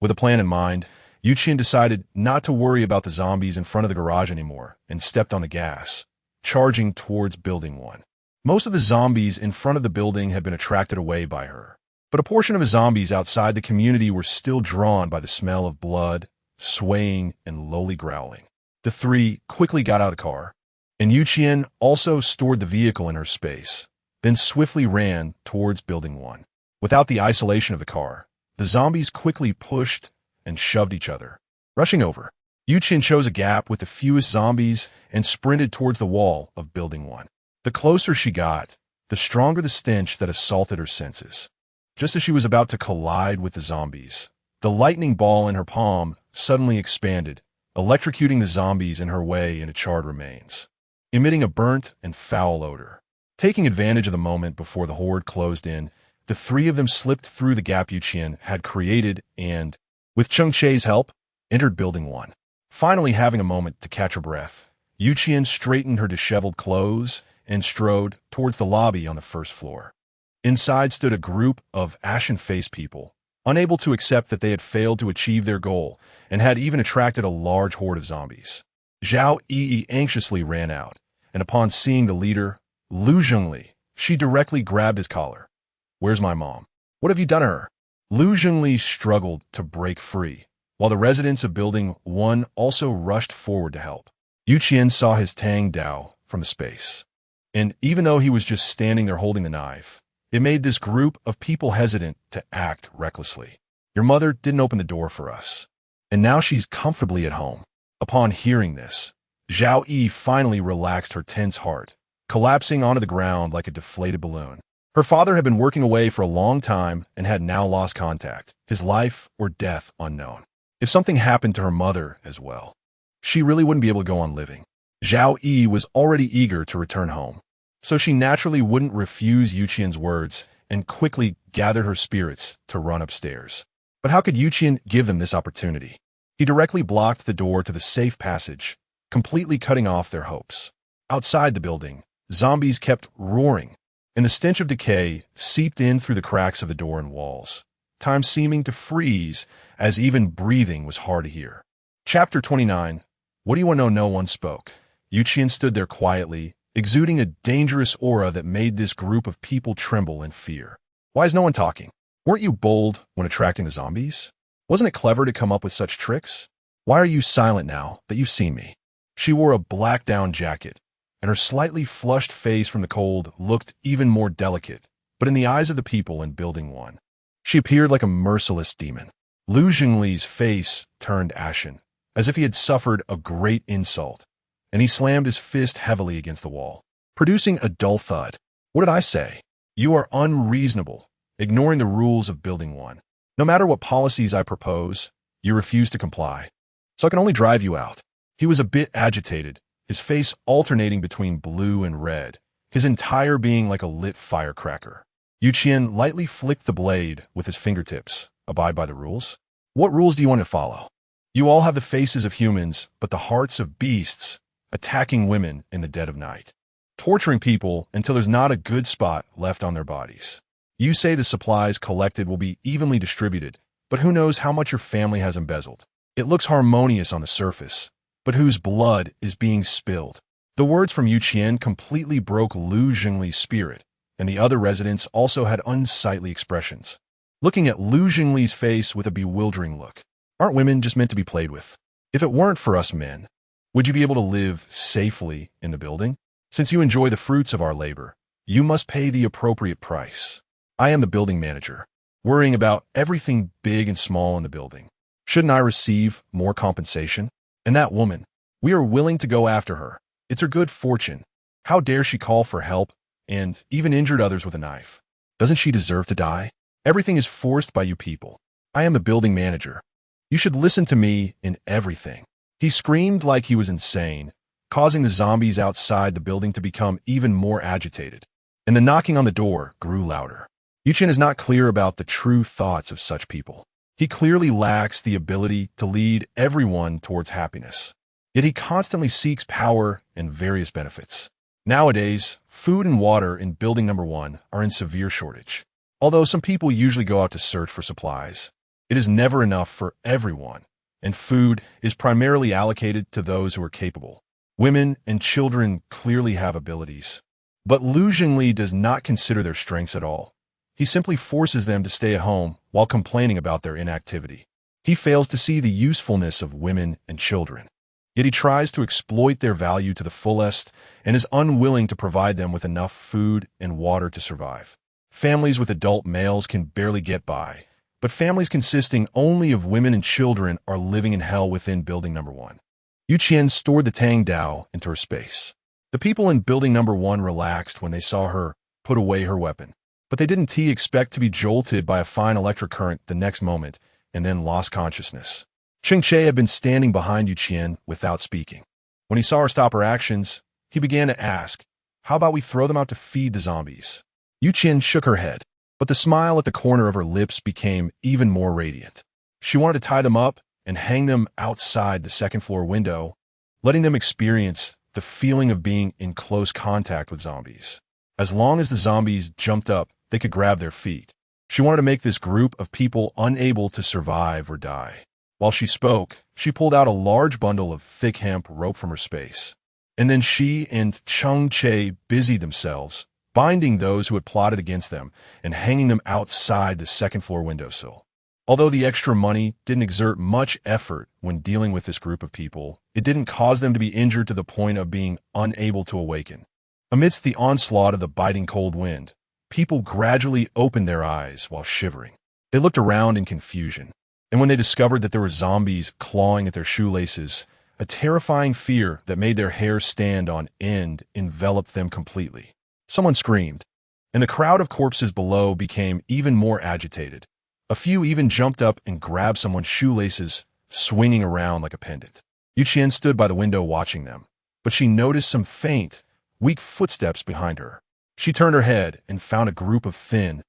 With a plan in mind, Qian decided not to worry about the zombies in front of the garage anymore and stepped on the gas, charging towards Building 1. Most of the zombies in front of the building had been attracted away by her, but a portion of the zombies outside the community were still drawn by the smell of blood, swaying and lowly growling. The three quickly got out of the car, and Qian also stored the vehicle in her space, then swiftly ran towards Building 1. Without the isolation of the car, the zombies quickly pushed and shoved each other. Rushing over, Qian chose a gap with the fewest zombies and sprinted towards the wall of Building 1. The closer she got, the stronger the stench that assaulted her senses. Just as she was about to collide with the zombies, the lightning ball in her palm suddenly expanded, electrocuting the zombies in her way into charred remains, emitting a burnt and foul odor. Taking advantage of the moment before the horde closed in, the three of them slipped through the gap Qian had created and, with Cheng Che's help, entered Building 1. Finally having a moment to catch her breath, Qian straightened her disheveled clothes and strode towards the lobby on the first floor. Inside stood a group of ashen-faced people, unable to accept that they had failed to achieve their goal and had even attracted a large horde of zombies. Zhao Yi anxiously ran out, and upon seeing the leader, Lu Zhengli, she directly grabbed his collar. "Where's my mom? What have you done to her?" Lu Zhengli struggled to break free, while the residents of Building 1 also rushed forward to help. Qian saw his Tang Dao from the space, and even though he was just standing there holding the knife, it made this group of people hesitant to act recklessly. "Your mother didn't open the door for us, and now she's comfortably at home." Upon hearing this, Zhao Yi finally relaxed her tense heart, collapsing onto the ground like a deflated balloon. Her father had been working away for a long time and had now lost contact, his life or death unknown. If something happened to her mother as well, she really wouldn't be able to go on living. Zhao Yi was already eager to return home, so she naturally wouldn't refuse Qian's words and quickly gathered her spirits to run upstairs. But how could Qian give them this opportunity? He directly blocked the door to the safe passage, completely cutting off their hopes. Outside the building, zombies kept roaring, and the stench of decay seeped in through the cracks of the door and walls, time seeming to freeze as even breathing was hard to hear. Chapter 29. What do you want to know? No one spoke. Qian stood there quietly, exuding a dangerous aura that made this group of people tremble in fear. Why is no one talking? Weren't you bold when attracting the zombies? Wasn't it clever to come up with such tricks? Why are you silent now that you've seen me? She wore a black down jacket, and her slightly flushed face from the cold looked even more delicate, but in the eyes of the people in Building 1, she appeared like a merciless demon. Lu Zhengli's face turned ashen, as if he had suffered a great insult, and he slammed his fist heavily against the wall, producing a dull thud. "What did I say? You are unreasonable, ignoring the rules of Building 1. No matter what policies I propose, you refuse to comply, so I can only drive you out." He was a bit agitated, his face alternating between blue and red, his entire being like a lit firecracker. Qian lightly flicked the blade with his fingertips. "Abide by the rules? What rules do you want to follow? You all have the faces of humans, but the hearts of beasts, attacking women in the dead of night, torturing people until there's not a good spot left on their bodies. You say the supplies collected will be evenly distributed, but who knows how much your family has embezzled? It looks harmonious on the surface, but whose blood is being spilled?" The words from Qian completely broke Lu Zhengli's spirit, and the other residents also had unsightly expressions, looking at Lu Zhengli's face with a bewildering look. Aren't women just meant to be played with? If it weren't for us men, would you be able to live safely in the building? Since you enjoy the fruits of our labor, you must pay the appropriate price. I am the building manager, worrying about everything big and small in the building. Shouldn't I receive more compensation? And that woman, we are willing to go after her. It's her good fortune. How dare she call for help and even injured others with a knife? Doesn't she deserve to die? Everything is forced by you people. I am the building manager. You should listen to me in everything." He screamed like he was insane, causing the zombies outside the building to become even more agitated, and the knocking on the door grew louder. Qian is not clear about the true thoughts of such people. He clearly lacks the ability to lead everyone towards happiness, yet he constantly seeks power and various benefits. Nowadays, food and water in Building Number 1 are in severe shortage. Although some people usually go out to search for supplies, it is never enough for everyone, and food is primarily allocated to those who are capable. Women and children clearly have abilities, but Lu Zhengli does not consider their strengths at all. He simply forces them to stay at home while complaining about their inactivity. He fails to see the usefulness of women and children. Yet he tries to exploit their value to the fullest and is unwilling to provide them with enough food and water to survive. Families with adult males can barely get by, but families consisting only of women and children are living in hell within building number 1. Qian stored the Tang Dao into her space. The people in building number 1 relaxed when they saw her put away her weapon, but they didn't expect to be jolted by a fine electric current the next moment and then lost consciousness. Cheng Che had been standing behind Qian without speaking. When he saw her stop her actions, he began to ask, "How about we throw them out to feed the zombies?" Qian shook her head, but the smile at the corner of her lips became even more radiant. She wanted to tie them up and hang them outside the second-floor window, letting them experience the feeling of being in close contact with zombies. As long as the zombies jumped up, they could grab their feet. She wanted to make this group of people unable to survive or die. While she spoke, she pulled out a large bundle of thick hemp rope from her space. And then she and Cheng Che busied themselves, binding those who had plotted against them and hanging them outside the second-floor windowsill. Although the extra money didn't exert much effort when dealing with this group of people, it didn't cause them to be injured to the point of being unable to awaken. Amidst the onslaught of the biting cold wind, people gradually opened their eyes while shivering. They looked around in confusion, and when they discovered that there were zombies clawing at their shoelaces, a terrifying fear that made their hair stand on end enveloped them completely. Someone screamed, and the crowd of corpses below became even more agitated. A few even jumped up and grabbed someone's shoelaces, swinging around like a pendant. Qian stood by the window watching them, but she noticed some faint, weak footsteps behind her. She turned her head and found a group of thin,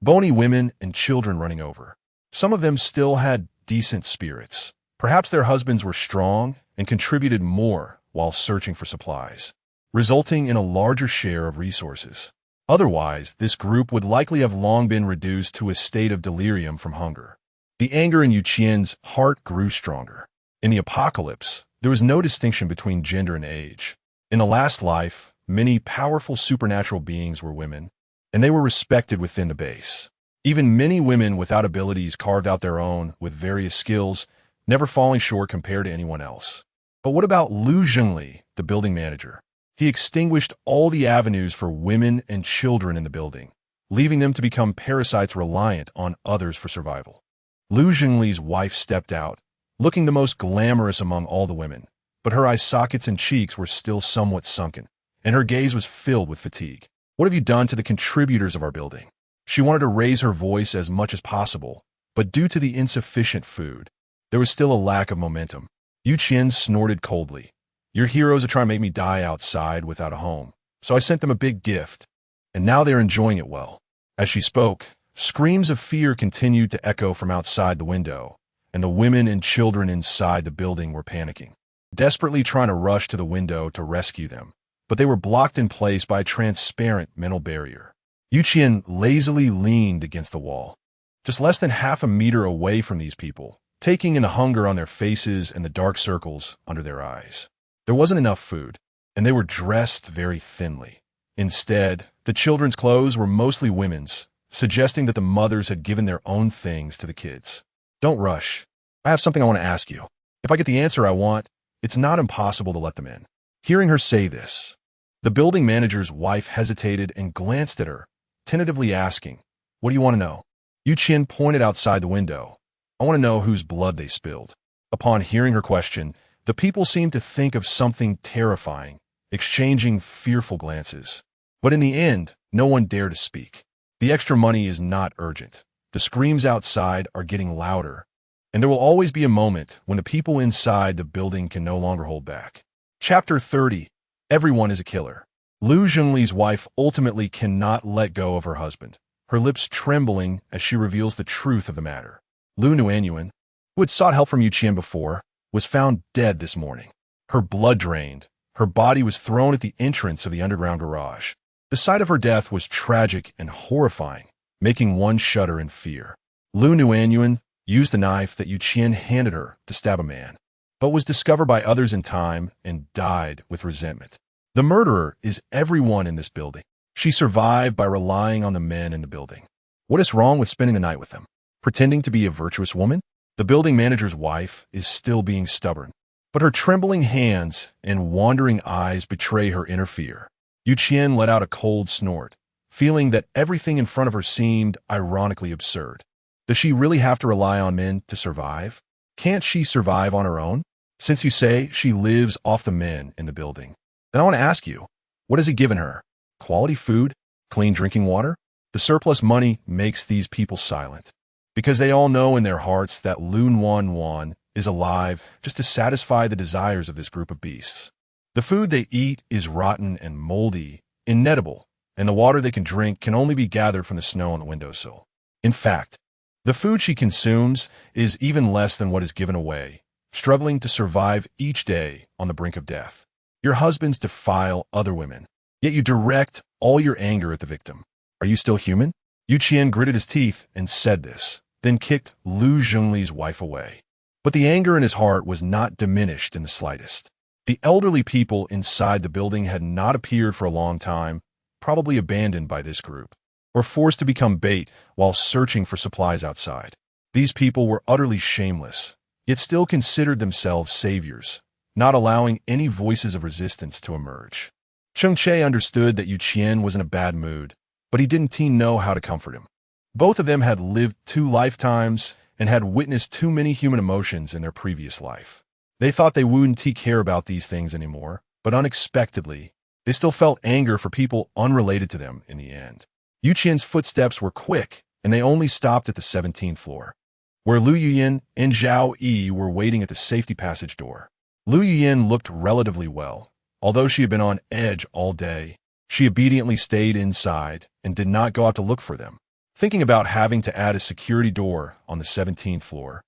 bony women and children running over. Some of them still had decent spirits. Perhaps their husbands were strong and contributed more while searching for supplies, resulting in a larger share of resources. Otherwise, this group would likely have long been reduced to a state of delirium from hunger. The anger in Qian's heart grew stronger. In the apocalypse, there was no distinction between gender and age. In the last life, many powerful supernatural beings were women, and they were respected within the base. Even many women without abilities carved out their own with various skills, never falling short compared to anyone else. But what about Lu Zhengli, the building manager? He extinguished all the avenues for women and children in the building, leaving them to become parasites reliant on others for survival. Lu Zhengli's wife stepped out, looking the most glamorous among all the women, but her eye sockets and cheeks were still somewhat sunken, and her gaze was filled with fatigue. "What have you done to the contributors of our building?" She wanted to raise her voice as much as possible, but due to the insufficient food, there was still a lack of momentum. Qian snorted coldly. "Your heroes are trying to make me die outside without a home, so I sent them a big gift, and now they're enjoying it well." As she spoke, screams of fear continued to echo from outside the window, and the women and children inside the building were panicking, desperately trying to rush to the window to rescue them, but they were blocked in place by a transparent mental barrier. Qian lazily leaned against the wall, just less than half a meter away from these people, taking in the hunger on their faces and the dark circles under their eyes. There wasn't enough food, and they were dressed very thinly. Instead, the children's clothes were mostly women's, suggesting that the mothers had given their own things to the kids. "Don't rush. I have something I want to ask you. If I get the answer I want, it's not impossible to let them in." Hearing her say this, the building manager's wife hesitated and glanced at her, tentatively asking, "What do you want to know?" Qian pointed outside the window. "I want to know whose blood they spilled." Upon hearing her question, the people seemed to think of something terrifying, exchanging fearful glances. But in the end, no one dared to speak. The extra money is not urgent. The screams outside are getting louder, and there will always be a moment when the people inside the building can no longer hold back. Chapter 30. Everyone is a killer. Lu Zhengli's wife ultimately cannot let go of her husband, her lips trembling as she reveals the truth of the matter. Lu Nuanyuan, who had sought help from Qian before, was found dead this morning. Her blood drained. Her body was thrown at the entrance of the underground garage. The sight of her death was tragic and horrifying, making one shudder in fear. Lu Nuanyuan used the knife that Qian handed her to stab a man, but was discovered by others in time and died with resentment. The murderer is everyone in this building. She survived by relying on the men in the building. What is wrong with spending the night with them? Pretending to be a virtuous woman? The building manager's wife is still being stubborn, but her trembling hands and wandering eyes betray her inner fear. Qian let out a cold snort, feeling that everything in front of her seemed ironically absurd. Does she really have to rely on men to survive? Can't she survive on her own? Since you say she lives off the men in the building, then I want to ask you, what has he given her? Quality food? Clean drinking water? The surplus money makes these people silent, because they all know in their hearts that Want is alive just to satisfy the desires of this group of beasts. The food they eat is rotten and moldy, inedible, and the water they can drink can only be gathered from the snow on the windowsill. In fact, the food she consumes is even less than what is given away, struggling to survive each day on the brink of death. Your husbands defile other women, yet you direct all your anger at the victim. Are you still human? Qian gritted his teeth and said this, then kicked Lu Zhongli's wife away. But the anger in his heart was not diminished in the slightest. The elderly people inside the building had not appeared for a long time, probably abandoned by this group, or forced to become bait while searching for supplies outside. These people were utterly shameless, yet still considered themselves saviors, not allowing any voices of resistance to emerge. Cheng Che understood that Qian was in a bad mood, but he didn't know how to comfort him. Both of them had lived 2 lifetimes and had witnessed too many human emotions in their previous life. They thought they wouldn't care about these things anymore, but unexpectedly, they still felt anger for people unrelated to them in the end. Qian's footsteps were quick, and they only stopped at the 17th floor, where Lu Yuyin and Zhao Yi were waiting at the safety passage door. Lu Yuyin looked relatively well. Although she had been on edge all day, she obediently stayed inside and did not go out to look for them. Thinking about having to add a security door on the 17th floor,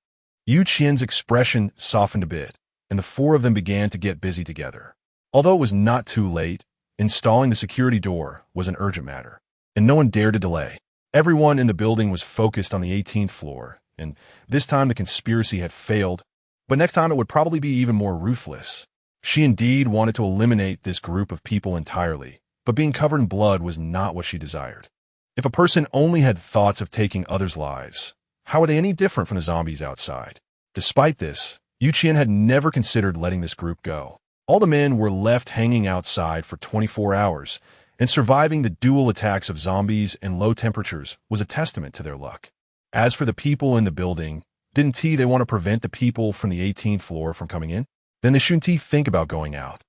Qian's expression softened a bit, and the 4 of them began to get busy together. Although it was not too late, installing the security door was an urgent matter, and no one dared to delay. Everyone in the building was focused on the 18th floor, and this time the conspiracy had failed, but next time it would probably be even more ruthless. She indeed wanted to eliminate this group of people entirely, but being covered in blood was not what she desired. If a person only had thoughts of taking others' lives, how are they any different from the zombies outside? Despite this, Qian had never considered letting this group go. All the men were left hanging outside for 24 hours, and surviving the dual attacks of zombies and low temperatures was a testament to their luck. As for the people in the building, didn't they want to prevent the people from the 18th floor from coming in? Then they shouldn't think about going out.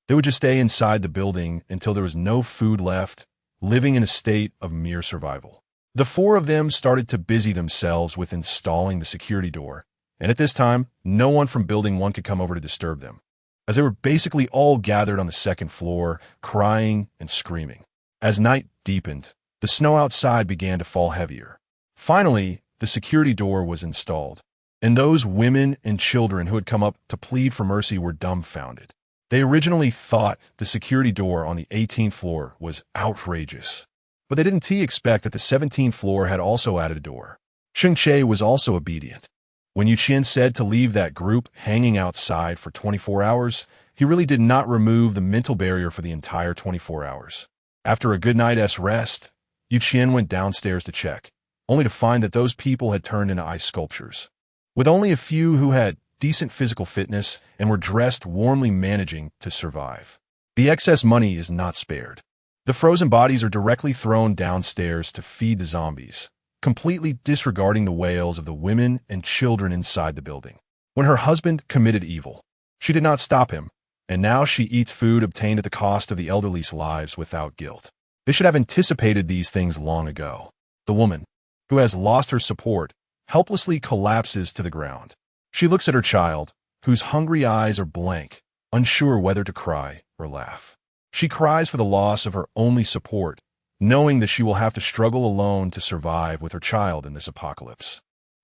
They would just stay inside the building until there was no food left, living in a state of mere survival. The 4 of them started to busy themselves with installing the security door, and at this time, no one from Building 1 could come over to disturb them, as they were basically all gathered on the 2nd floor, crying and screaming. As night deepened, the snow outside began to fall heavier. Finally, the security door was installed, and those women and children who had come up to plead for mercy were dumbfounded. They originally thought the security door on the 18th floor was outrageous, but they didn't expect that the 17th floor had also added a door. Cheng Che was also obedient. When Qian said to leave that group hanging outside for 24 hours, he really did not remove the mental barrier for the entire 24 hours. After a good night's rest, Qian went downstairs to check, only to find that those people had turned into ice sculptures. With only a few who had decent physical fitness and were dressed warmly managing to survive. The excess money is not spared. The frozen bodies are directly thrown downstairs to feed the zombies, completely disregarding the wails of the women and children inside the building. When her husband committed evil, she did not stop him, and now she eats food obtained at the cost of the elderly's lives without guilt. They should have anticipated these things long ago. The woman, who has lost her support, helplessly collapses to the ground. She looks at her child, whose hungry eyes are blank, unsure whether to cry or laugh. She cries for the loss of her only support, knowing that she will have to struggle alone to survive with her child in this apocalypse.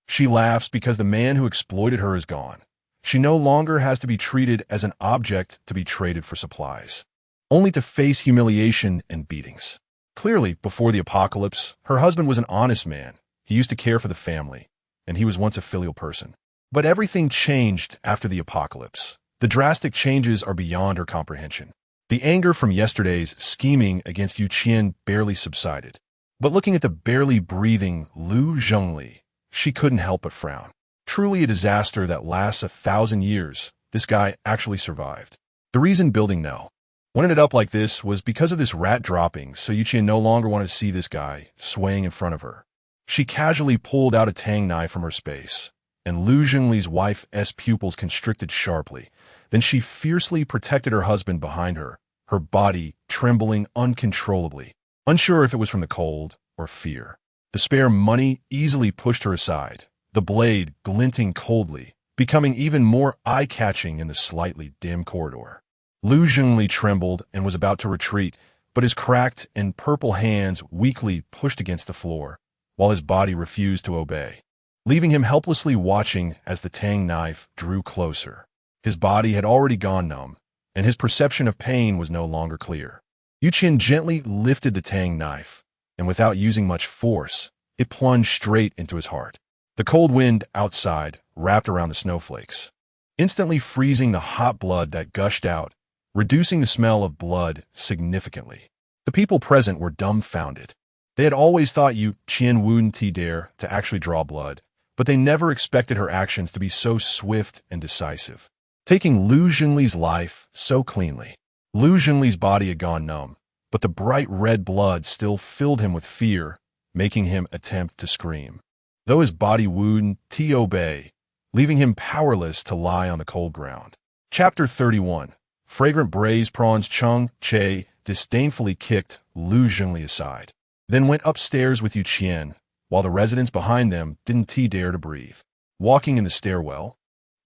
She laughs because the man who exploited her is gone. She no longer has to be treated as an object to be traded for supplies, only to face humiliation and beatings. Clearly, before the apocalypse, her husband was an honest man. He used to care for the family, and he was once a filial person. But everything changed after the apocalypse. The drastic changes are beyond her comprehension. The anger from yesterday's scheming against Qian barely subsided. But looking at the barely breathing Lu Zhongli, she couldn't help but frown. Truly a disaster that lasts 1,000 years. This guy actually survived. The reason building no one ended up like this was because of this rat dropping, so Qian no longer wanted to see this guy swaying in front of her. She casually pulled out a tang knife from her space, and Lu Zhengli's wife's pupils constricted sharply. Then she fiercely protected her husband behind her, her body trembling uncontrollably, unsure if it was from the cold or fear. The spare money easily pushed her aside, the blade glinting coldly, becoming even more eye-catching in the slightly dim corridor. Lu Zhengli trembled and was about to retreat, but his cracked and purple hands weakly pushed against the floor, while his body refused to obey, leaving him helplessly watching as the tang knife drew closer. His body had already gone numb, and his perception of pain was no longer clear. Qian gently lifted the tang knife, and without using much force, it plunged straight into his heart. The cold wind outside wrapped around the snowflakes, instantly freezing the hot blood that gushed out, reducing the smell of blood significantly. The people present were dumbfounded. They had always thought Qian wouldn't dare to actually draw blood, but they never expected her actions to be so swift and decisive, taking Lu Zhengli's life so cleanly. Lu Zhengli's body had gone numb, but the bright red blood still filled him with fear, making him attempt to scream. Though his body wouldn't obey, leaving him powerless to lie on the cold ground. Chapter 31. Fragrant braised prawns. Cheng Che disdainfully kicked Lu Zhengli aside, then went upstairs with Qian, while the residents behind them didn't dare to breathe. Walking in the stairwell,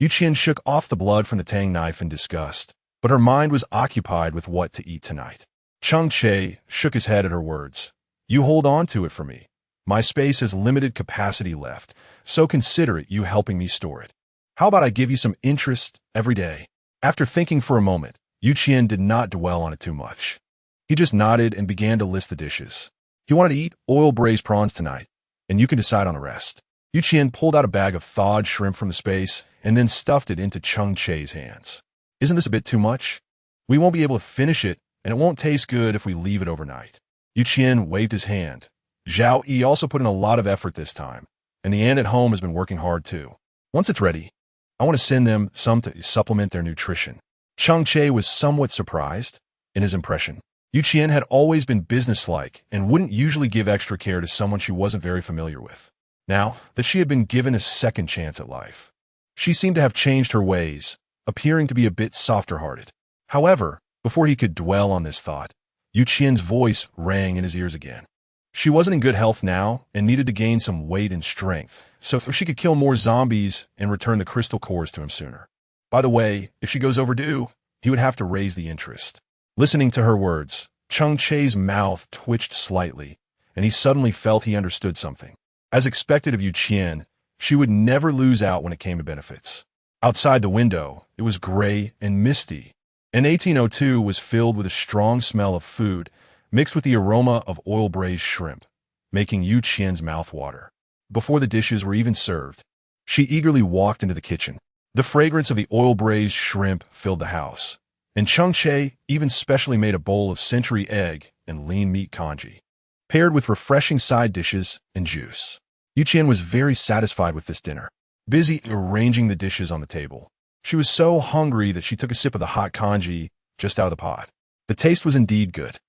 Qian shook off the blood from the tang knife in disgust, but her mind was occupied with what to eat tonight. Cheng Che shook his head at her words. You hold on to it for me. My space has limited capacity left, so consider it you helping me store it. How about I give you some interest every day? After thinking for a moment, Qian did not dwell on it too much. He just nodded and began to list the dishes. He wanted to eat oil-braised prawns tonight, and you can decide on the rest. Qian pulled out a bag of thawed shrimp from the space and then stuffed it into Cheng Che's hands. Isn't this a bit too much? We won't be able to finish it, and it won't taste good if we leave it overnight. Qian waved his hand. Zhao Yi also put in a lot of effort this time, and the aunt at home has been working hard too. Once it's ready, I want to send them some to supplement their nutrition. Cheng Che was somewhat surprised in his impression. Qian had always been businesslike and wouldn't usually give extra care to someone she wasn't very familiar with. Now that she had been given a second chance at life, she seemed to have changed her ways, appearing to be a bit softer-hearted. However, before he could dwell on this thought, Qian's voice rang in his ears again. She wasn't in good health now and needed to gain some weight and strength, so she could kill more zombies and return the crystal cores to him sooner. By the way, if she goes overdue, he would have to raise the interest. Listening to her words, Cheng Che's mouth twitched slightly, and he suddenly felt he understood something. As expected of Qian, she would never lose out when it came to benefits. Outside the window, it was gray and misty, and 1802 was filled with a strong smell of food mixed with the aroma of oil-braised shrimp, making Qian's mouth water. Before the dishes were even served, she eagerly walked into the kitchen. The fragrance of the oil-braised shrimp filled the house, and Cheng Che even specially made a bowl of century egg and lean meat congee, paired with refreshing side dishes and juice. Qian was very satisfied with this dinner, busy arranging the dishes on the table. She was so hungry that she took a sip of the hot congee just out of the pot. The taste was indeed good.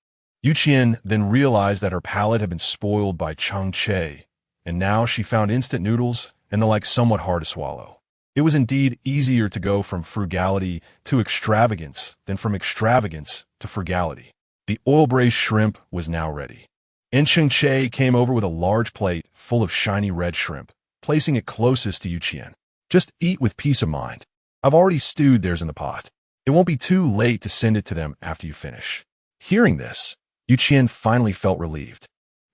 Qian then realized that her palate had been spoiled by Cheng Che, and now she found instant noodles and the like somewhat hard to swallow. It was indeed easier to go from frugality to extravagance than from extravagance to frugality. The oil-braised shrimp was now ready, and Cheng Che came over with a large plate full of shiny red shrimp, placing it closest to Qian. Just eat with peace of mind. I've already stewed theirs in the pot. It won't be too late to send it to them after you finish. Hearing this, Qian finally felt relieved.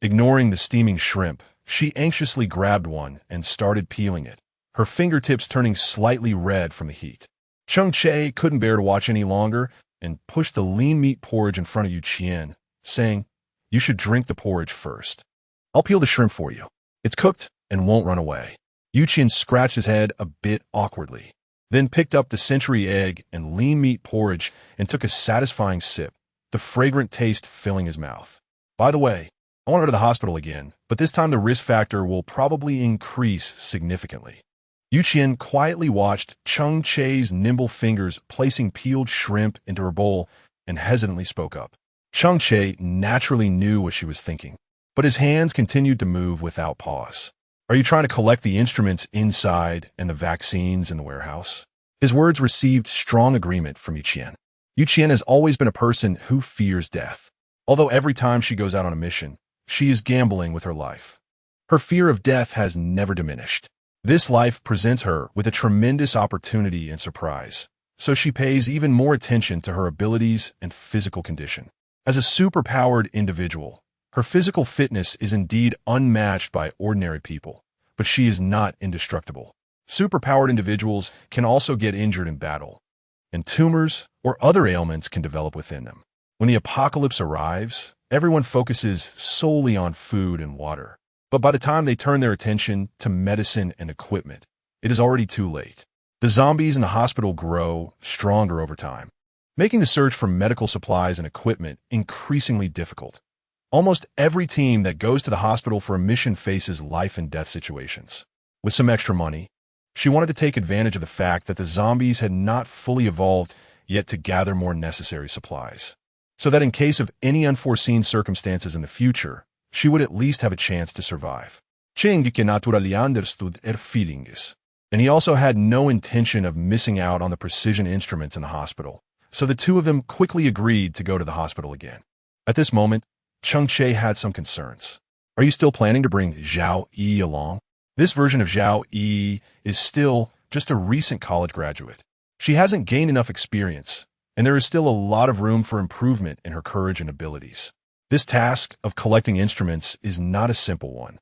Ignoring the steaming shrimp, she anxiously grabbed one and started peeling it, her fingertips turning slightly red from the heat. Cheng Che couldn't bear to watch any longer and pushed the lean meat porridge in front of Qian, saying, "You should drink the porridge first. I'll peel the shrimp for you. It's cooked and won't run away." Qian scratched his head a bit awkwardly, then picked up the century egg and lean meat porridge and took a satisfying sip, the fragrant taste filling his mouth. By the way, I want to go to the hospital again, but this time the risk factor will probably increase significantly. Qian quietly watched Cheng Che's nimble fingers placing peeled shrimp into her bowl and hesitantly spoke up. Cheng Che naturally knew what she was thinking, but his hands continued to move without pause. Are you trying to collect the instruments inside and the vaccines in the warehouse? His words received strong agreement from Qian. Qian has always been a person who fears death. Although every time she goes out on a mission, she is gambling with her life. Her fear of death has never diminished. This life presents her with a tremendous opportunity and surprise, so she pays even more attention to her abilities and physical condition. As a superpowered individual, her physical fitness is indeed unmatched by ordinary people, but she is not indestructible. Superpowered individuals can also get injured in battle, and tumors or other ailments can develop within them. When the apocalypse arrives, everyone focuses solely on food and water. But by the time they turn their attention to medicine and equipment, it is already too late. The zombies in the hospital grow stronger over time, making the search for medical supplies and equipment increasingly difficult. Almost every team that goes to the hospital for a mission faces life and death situations. With some extra money, she wanted to take advantage of the fact that the zombies had not fully evolved yet to gather more necessary supplies, so that in case of any unforeseen circumstances in the future, she would at least have a chance to survive. Cheng Che naturally understood her feelings, and he also had no intention of missing out on the precision instruments in the hospital, so the two of them quickly agreed to go to the hospital again. At this moment, Cheng Che had some concerns. Are you still planning to bring Zhao Yi along? This version of Zhao Yi is still just a recent college graduate. She hasn't gained enough experience, and there is still a lot of room for improvement in her courage and abilities. This task of collecting instruments is not a simple one,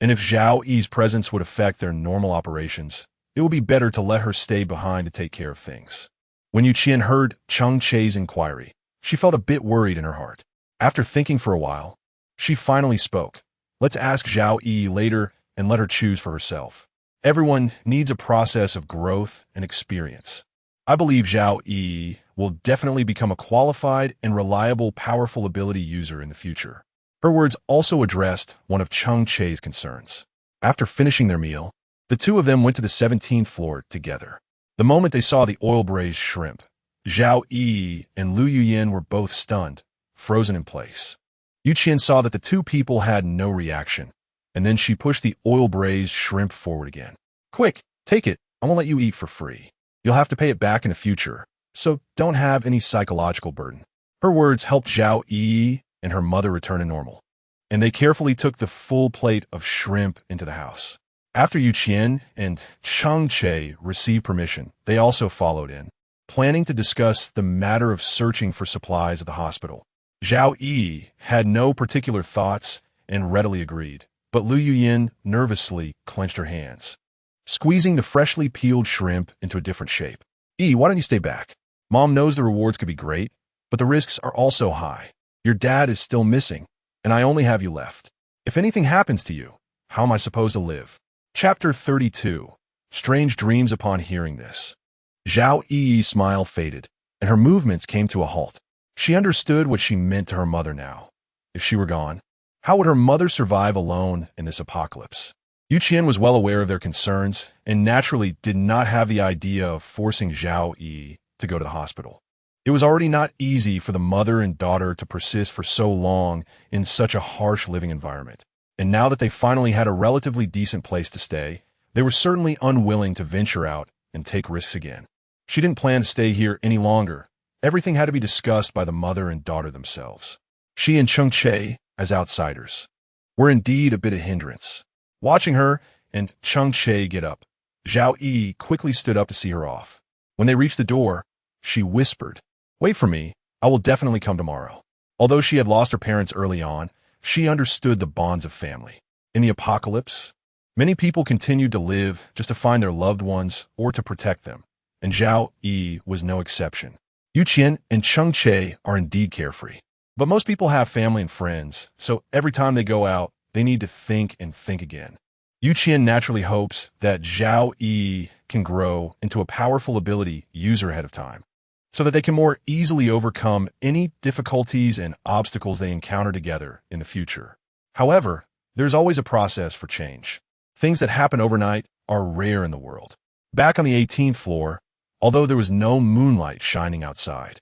and if Zhao Yi's presence would affect their normal operations, it would be better to let her stay behind to take care of things. When Qian heard Cheng Che's inquiry, she felt a bit worried in her heart. After thinking for a while, she finally spoke. Let's ask Zhao Yi later and let her choose for herself. Everyone needs a process of growth and experience. I believe Zhao Yi will definitely become a qualified and reliable powerful ability user in the future. Her words also addressed one of Cheng Che's concerns. After finishing their meal, the two of them went to the 17th floor together. The moment they saw the oil-braised shrimp, Zhao Yi and Lu Yuyin were both stunned, frozen in place. Qian saw that the two people had no reaction, and then she pushed the oil-braised shrimp forward again. Quick, take it. I won't let you eat for free. You'll have to pay it back in the future, so don't have any psychological burden. Her words helped Zhao Yi and her mother return to normal, and they carefully took the full plate of shrimp into the house. After Qian and Cheng Che received permission, they also followed in, planning to discuss the matter of searching for supplies at the hospital. Zhao Yi had no particular thoughts and readily agreed, but Lu Yuyin nervously clenched her hands, squeezing the freshly peeled shrimp into a different shape. Why don't you stay back? Mom knows the rewards could be great, but the risks are also high. Your dad is still missing, and I only have you left. If anything happens to you, how am I supposed to live? Chapter 32. Strange dreams upon hearing this. Zhao Yi's smile faded, and her movements came to a halt. She understood what she meant to her mother now. If she were gone, how would her mother survive alone in this apocalypse? Qian was well aware of their concerns and naturally did not have the idea of forcing Zhao Yi to go to the hospital. It was already not easy for the mother and daughter to persist for so long in such a harsh living environment. And now that they finally had a relatively decent place to stay, they were certainly unwilling to venture out and take risks again. She didn't plan to stay here any longer. Everything had to be discussed by the mother and daughter themselves. She and Cheng Che, as outsiders, were indeed a bit of hindrance. Watching her and Cheng Che get up, Zhao Yi quickly stood up to see her off. When they reached the door, she whispered, "Wait for me, I will definitely come tomorrow." Although she had lost her parents early on, she understood the bonds of family. In the apocalypse, many people continued to live just to find their loved ones or to protect them, and Zhao Yi was no exception. Qian and Cheng Che are indeed carefree. But most people have family and friends, so every time they go out, they need to think and think again. Qian naturally hopes that Zhao Yi can grow into a powerful ability user ahead of time, so that they can more easily overcome any difficulties and obstacles they encounter together in the future. However, there's always a process for change. Things that happen overnight are rare in the world. Back on the 18th floor, although there was no moonlight shining outside,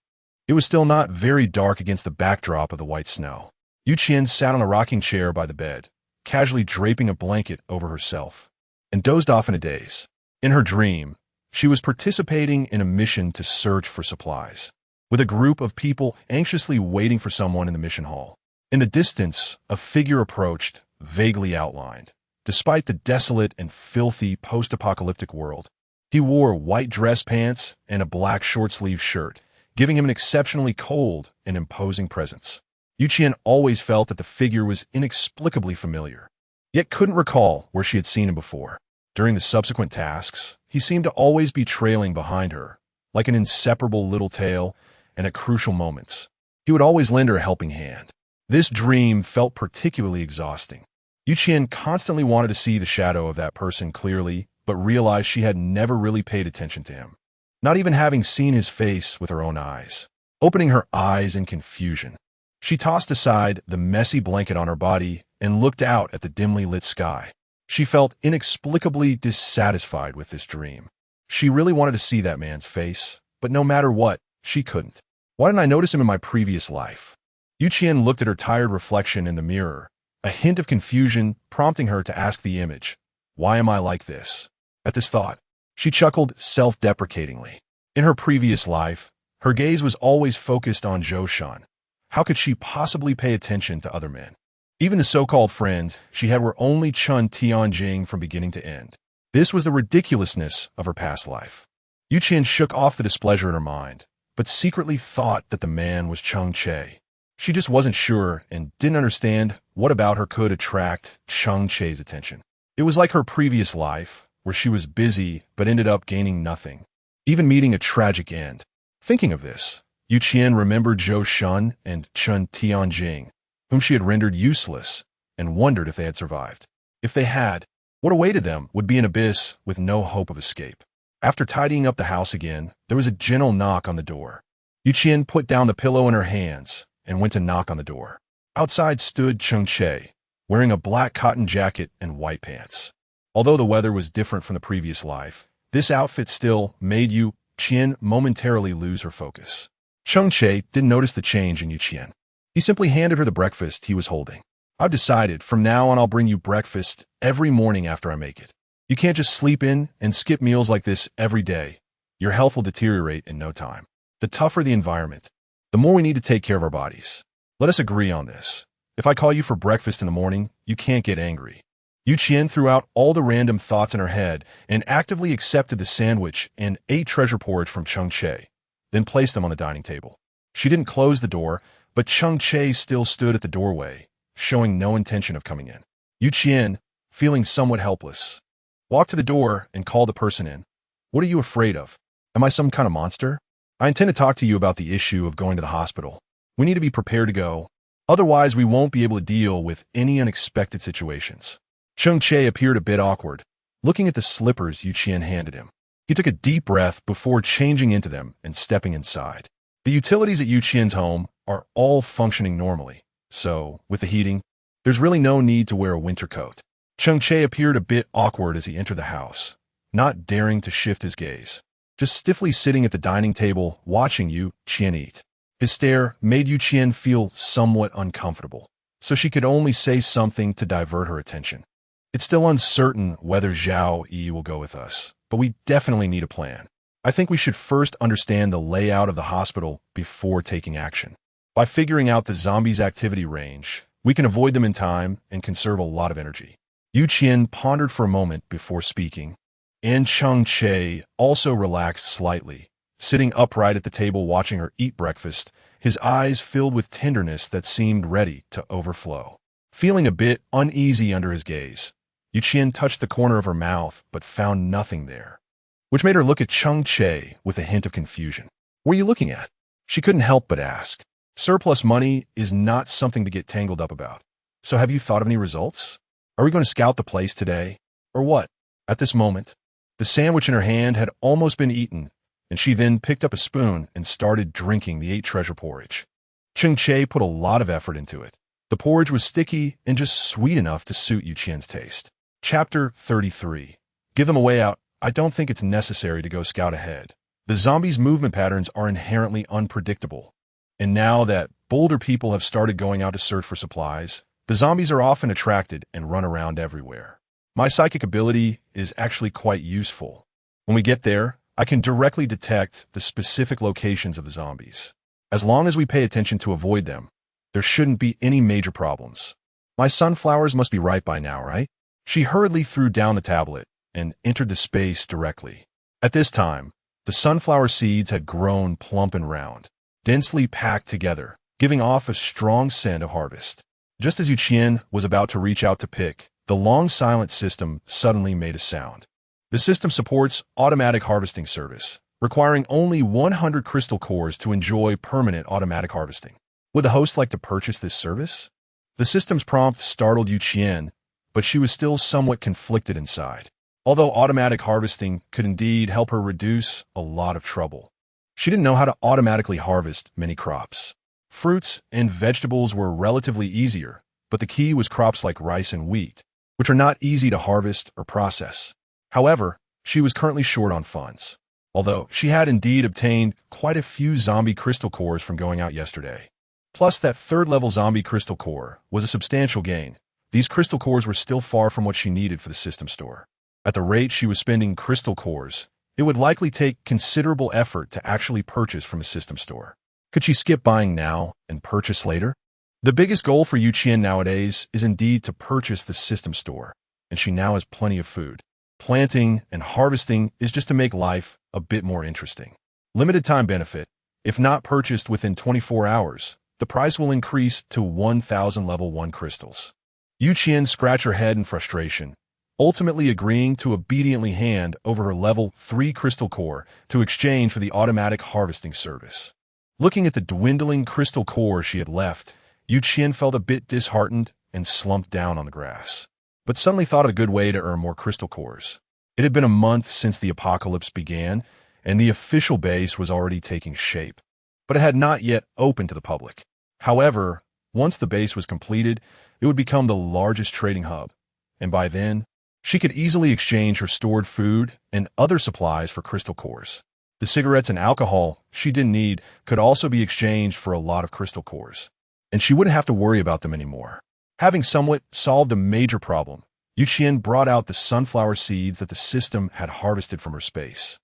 it was still not very dark against the backdrop of the white snow. Qian sat on a rocking chair by the bed, casually draping a blanket over herself, and dozed off in a daze. In her dream, she was participating in a mission to search for supplies, with a group of people anxiously waiting for someone in the mission hall. In the distance, a figure approached, vaguely outlined. Despite the desolate and filthy post-apocalyptic world, he wore white dress pants and a black short-sleeved shirt, giving him an exceptionally cold and imposing presence. Qian always felt that the figure was inexplicably familiar, yet couldn't recall where she had seen him before. During the subsequent tasks, he seemed to always be trailing behind her, like an inseparable little tail, and at crucial moments, he would always lend her a helping hand. This dream felt particularly exhausting. Qian constantly wanted to see the shadow of that person clearly, but realized she had never really paid attention to him, not even having seen his face with her own eyes. Opening her eyes in confusion, she tossed aside the messy blanket on her body and looked out at the dimly lit sky. She felt inexplicably dissatisfied with this dream. She really wanted to see that man's face, but no matter what, she couldn't. Why didn't I notice him in my previous life? Qian looked at her tired reflection in the mirror, a hint of confusion prompting her to ask the image, "Why am I like this?" At this thought, she chuckled self-deprecatingly. In her previous life, her gaze was always focused on Zhou Shan. How could she possibly pay attention to other men? Even the so-called friends she had were only Chun Tianjing from beginning to end. This was the ridiculousness of her past life. Qian shook off the displeasure in her mind, but secretly thought that the man was Cheng Che. She just wasn't sure and didn't understand what about her could attract Cheng Che's attention. It was like her previous life, where she was busy but ended up gaining nothing, even meeting a tragic end. Thinking of this, Qian remembered Zhou Shan and Chun Tianjing, whom she had rendered useless, and wondered if they had survived. If they had, what awaited them would be an abyss with no hope of escape. After tidying up the house again, there was a gentle knock on the door. Qian put down the pillow in her hands and went to knock on the door. Outside stood Cheng Che, wearing a black cotton jacket and white pants. Although the weather was different from the previous life, this outfit still made Qian momentarily lose her focus. Cheng Che didn't notice the change in Qian. He simply handed her the breakfast he was holding. "I've decided from now on I'll bring you breakfast every morning after I make it. You can't just sleep in and skip meals like this every day. Your health will deteriorate in no time. The tougher the environment, the more we need to take care of our bodies. Let us agree on this. If I call you for breakfast in the morning, you can't get angry." Qian threw out all the random thoughts in her head and actively accepted the sandwich and ate treasure porridge from Cheng Che, then placed them on the dining table. She didn't close the door, but Cheng Che still stood at the doorway, showing no intention of coming in. Qian, feeling somewhat helpless, walked to the door and called the person in. "What are you afraid of? Am I some kind of monster? I intend to talk to you about the issue of going to the hospital. We need to be prepared to go. Otherwise, we won't be able to deal with any unexpected situations." Cheng Che appeared a bit awkward, looking at the slippers Qian handed him. He took a deep breath before changing into them and stepping inside. The utilities at Qian's home are all functioning normally, so, with the heating, there's really no need to wear a winter coat. Cheng Che appeared a bit awkward as he entered the house, not daring to shift his gaze, just stiffly sitting at the dining table watching Qian eat. His stare made Qian feel somewhat uncomfortable, so she could only say something to divert her attention. "It's still uncertain whether Zhao Yi will go with us, but we definitely need a plan. I think we should first understand the layout of the hospital before taking action. By figuring out the zombies' activity range, we can avoid them in time and conserve a lot of energy." Qian pondered for a moment before speaking, and Cheng Che also relaxed slightly, sitting upright at the table watching her eat breakfast, his eyes filled with tenderness that seemed ready to overflow. Feeling a bit uneasy under his gaze, Qian touched the corner of her mouth but found nothing there, which made her look at Cheng Che with a hint of confusion. "What are you looking at?" She couldn't help but ask. Surplus money is not something to get tangled up about. So have you thought of any results? Are we going to scout the place today? Or what? At this moment, the sandwich in her hand had almost been eaten, and she then picked up a spoon and started drinking the 8 treasure porridge. Cheng Che put a lot of effort into it. The porridge was sticky and just sweet enough to suit Qian's taste. Chapter 33. Give them a way out. I don't think it's necessary to go scout ahead. The zombies' movement patterns are inherently unpredictable. And now that bolder people have started going out to search for supplies, the zombies are often attracted and run around everywhere. My psychic ability is actually quite useful. When we get there, I can directly detect the specific locations of the zombies. As long as we pay attention to avoid them, there shouldn't be any major problems. My sunflowers must be ripe by now, right? She hurriedly threw down the tablet and entered the space directly. At this time, the sunflower seeds had grown plump and round, densely packed together, giving off a strong scent of harvest. Just as Qian was about to reach out to pick, the long silent system suddenly made a sound. The system supports automatic harvesting service, requiring only 100 crystal cores to enjoy permanent automatic harvesting. Would the host like to purchase this service? The system's prompt startled Qian, but she was still somewhat conflicted inside. Although automatic harvesting could indeed help her reduce a lot of trouble, she didn't know how to automatically harvest many crops. Fruits and vegetables were relatively easier, but the key was crops like rice and wheat, which are not easy to harvest or process. However, she was currently short on funds, although she had indeed obtained quite a few zombie crystal cores from going out yesterday. Plus, that third-level zombie crystal core was a substantial gain. These crystal cores were still far from what she needed for the system store. At the rate she was spending crystal cores, it would likely take considerable effort to actually purchase from a system store. Could she skip buying now and purchase later? The biggest goal for Qian nowadays is indeed to purchase the system store, and she now has plenty of food. Planting and harvesting is just to make life a bit more interesting. Limited time benefit. If not purchased within 24 hours, the price will increase to 1,000 level 1 crystals. Qian scratched her head in frustration, ultimately agreeing to obediently hand over her level 3 crystal core to exchange for the automatic harvesting service. Looking at the dwindling crystal core she had left, Qian felt a bit disheartened and slumped down on the grass, but suddenly thought of a good way to earn more crystal cores. It had been a month since the apocalypse began, and the official base was already taking shape, but it had not yet opened to the public. However, once the base was completed, it would become the largest trading hub, and by then, she could easily exchange her stored food and other supplies for crystal cores. The cigarettes and alcohol she didn't need could also be exchanged for a lot of crystal cores, and she wouldn't have to worry about them anymore. Having somewhat solved a major problem, Qian brought out the sunflower seeds that the system had harvested from her space,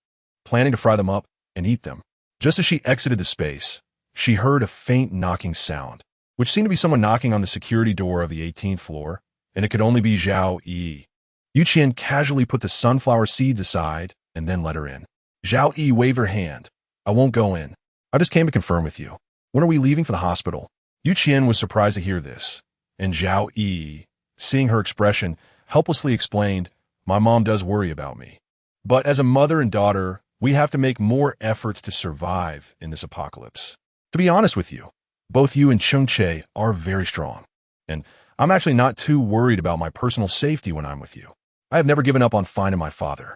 planning to fry them up and eat them. Just as she exited the space, she heard a faint knocking sound, which seemed to be someone knocking on the security door of the 18th floor, and it could only be Zhao Yi. Qian casually put the sunflower seeds aside and then let her in. Zhao Yi waved her hand. I won't go in. I just came to confirm with you. When are we leaving for the hospital? Qian was surprised to hear this, and Zhao Yi, seeing her expression, helplessly explained, my mom does worry about me. But as a mother and daughter, we have to make more efforts to survive in this apocalypse. To be honest with you, both you and Cheng Che are very strong, and I'm actually not too worried about my personal safety when I'm with you. I have never given up on finding my father.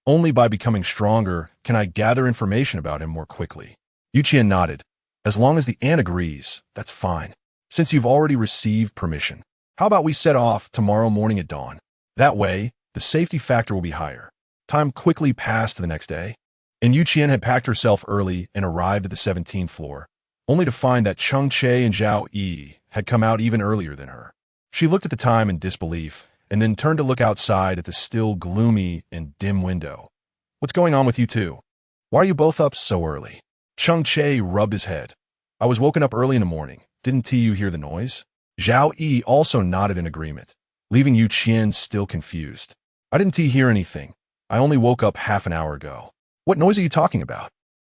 Only by becoming stronger can I gather information about him more quickly. Qian nodded. As long as the aunt agrees, that's fine. Since you've already received permission, how about we set off tomorrow morning at dawn? That way, the safety factor will be higher. Time quickly passed to the next day, and Qian had packed herself early and arrived at the 17th floor, only to find that Cheng Che and Zhao Yi had come out even earlier than her. She looked at the time in disbelief, and then turned to look outside at the still gloomy and dim window. What's going on with you two? Why are you both up so early? Cheng Che rubbed his head. I was woken up early in the morning. Didn't you hear the noise? Zhao Yi also nodded in agreement, leaving Qian still confused. I didn't hear anything. I only woke up half an hour ago. What noise are you talking about?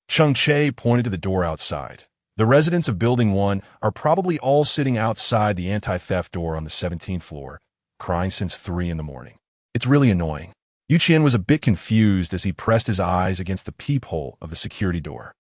Cheng Che pointed to the door outside. The residents of Building 1 are probably all sitting outside the anti-theft door on the 17th floor, crying since 3 in the morning. It's really annoying. Qian was a bit confused as he pressed his eyes against the peephole of the security door.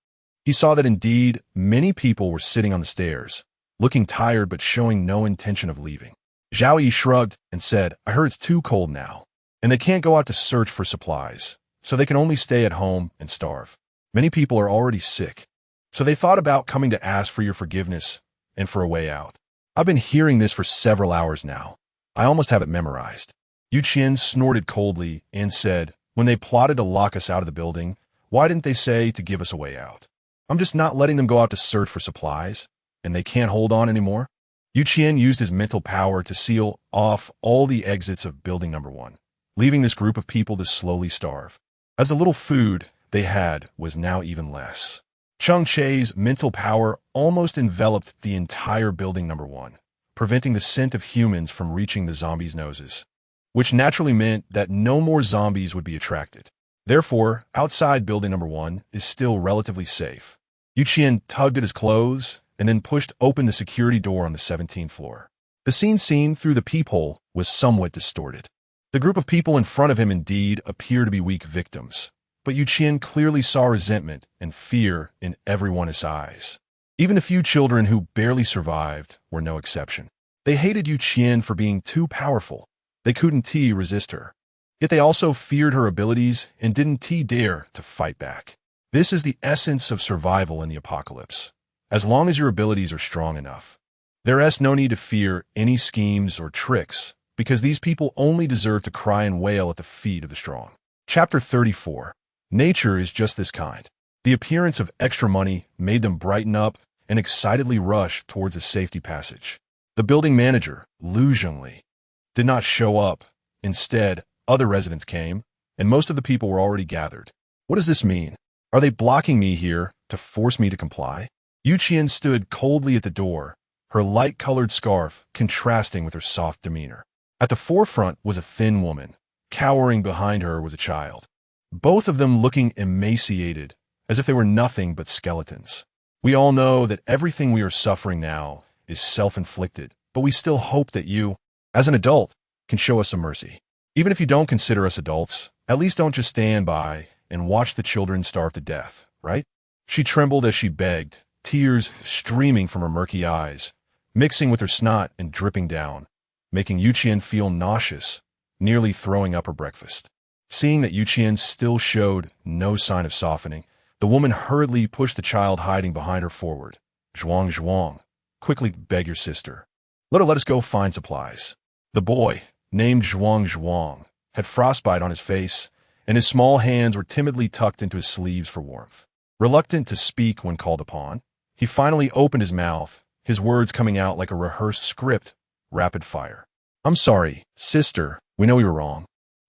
He saw that indeed many people were sitting on the stairs, looking tired but showing no intention of leaving. Zhao Yi shrugged and said, I heard it's too cold now, and they can't go out to search for supplies, so they can only stay at home and starve. Many people are already sick, so they thought about coming to ask for your forgiveness and for a way out. I've been hearing this for several hours now. I almost have it memorized. Qian snorted coldly and said, when they plotted to lock us out of the building, why didn't they say to give us a way out? I'm just not letting them go out to search for supplies, and they can't hold on anymore. Qian used his mental power to seal off all the exits of building number 1, leaving this group of people to slowly starve, as the little food they had was now even less. Cheng Che's mental power almost enveloped the entire building number 1, preventing the scent of humans from reaching the zombies' noses, which naturally meant that no more zombies would be attracted. Therefore, outside building number 1 is still relatively safe. Qian tugged at his clothes and then pushed open the security door on the 17th floor. The scene seen through the peephole was somewhat distorted. The group of people in front of him indeed appeared to be weak victims, but Qian clearly saw resentment and fear in everyone's eyes. Even the few children who barely survived were no exception. They hated Qian for being too powerful. They couldn't resist her. Yet they also feared her abilities and didn't dare to fight back. This is the essence of survival in the apocalypse. As long as your abilities are strong enough, there is no need to fear any schemes or tricks, because these people only deserve to cry and wail at the feet of the strong. Chapter 34. Nature is just this kind. The appearance of extra money made them brighten up and excitedly rush towards a safety passage. The building manager, Lu Zhengli, did not show up. Instead, other residents came, and most of the people were already gathered. What does this mean? Are they blocking me here to force me to comply? Qian stood coldly at the door, her light-colored scarf contrasting with her soft demeanor. At the forefront was a thin woman. Cowering behind her was a child, both of them looking emaciated, as if they were nothing but skeletons. We all know that everything we are suffering now is self-inflicted, but we still hope that you, as an adult, can show us some mercy. Even if you don't consider us adults, at least don't just stand by and watch the children starve to death, right? She trembled as she begged, tears streaming from her murky eyes, mixing with her snot and dripping down, making Qian feel nauseous, nearly throwing up her breakfast. Seeing that Qian still showed no sign of softening, the woman hurriedly pushed the child hiding behind her forward. Zhuang, quickly beg your sister. Let us go find supplies. The boy, named Zhuang, had frostbite on his face, and his small hands were timidly tucked into his sleeves for warmth. Reluctant to speak when called upon, he finally opened his mouth, his words coming out like a rehearsed script, rapid fire. I'm sorry, sister, we know we were wrong.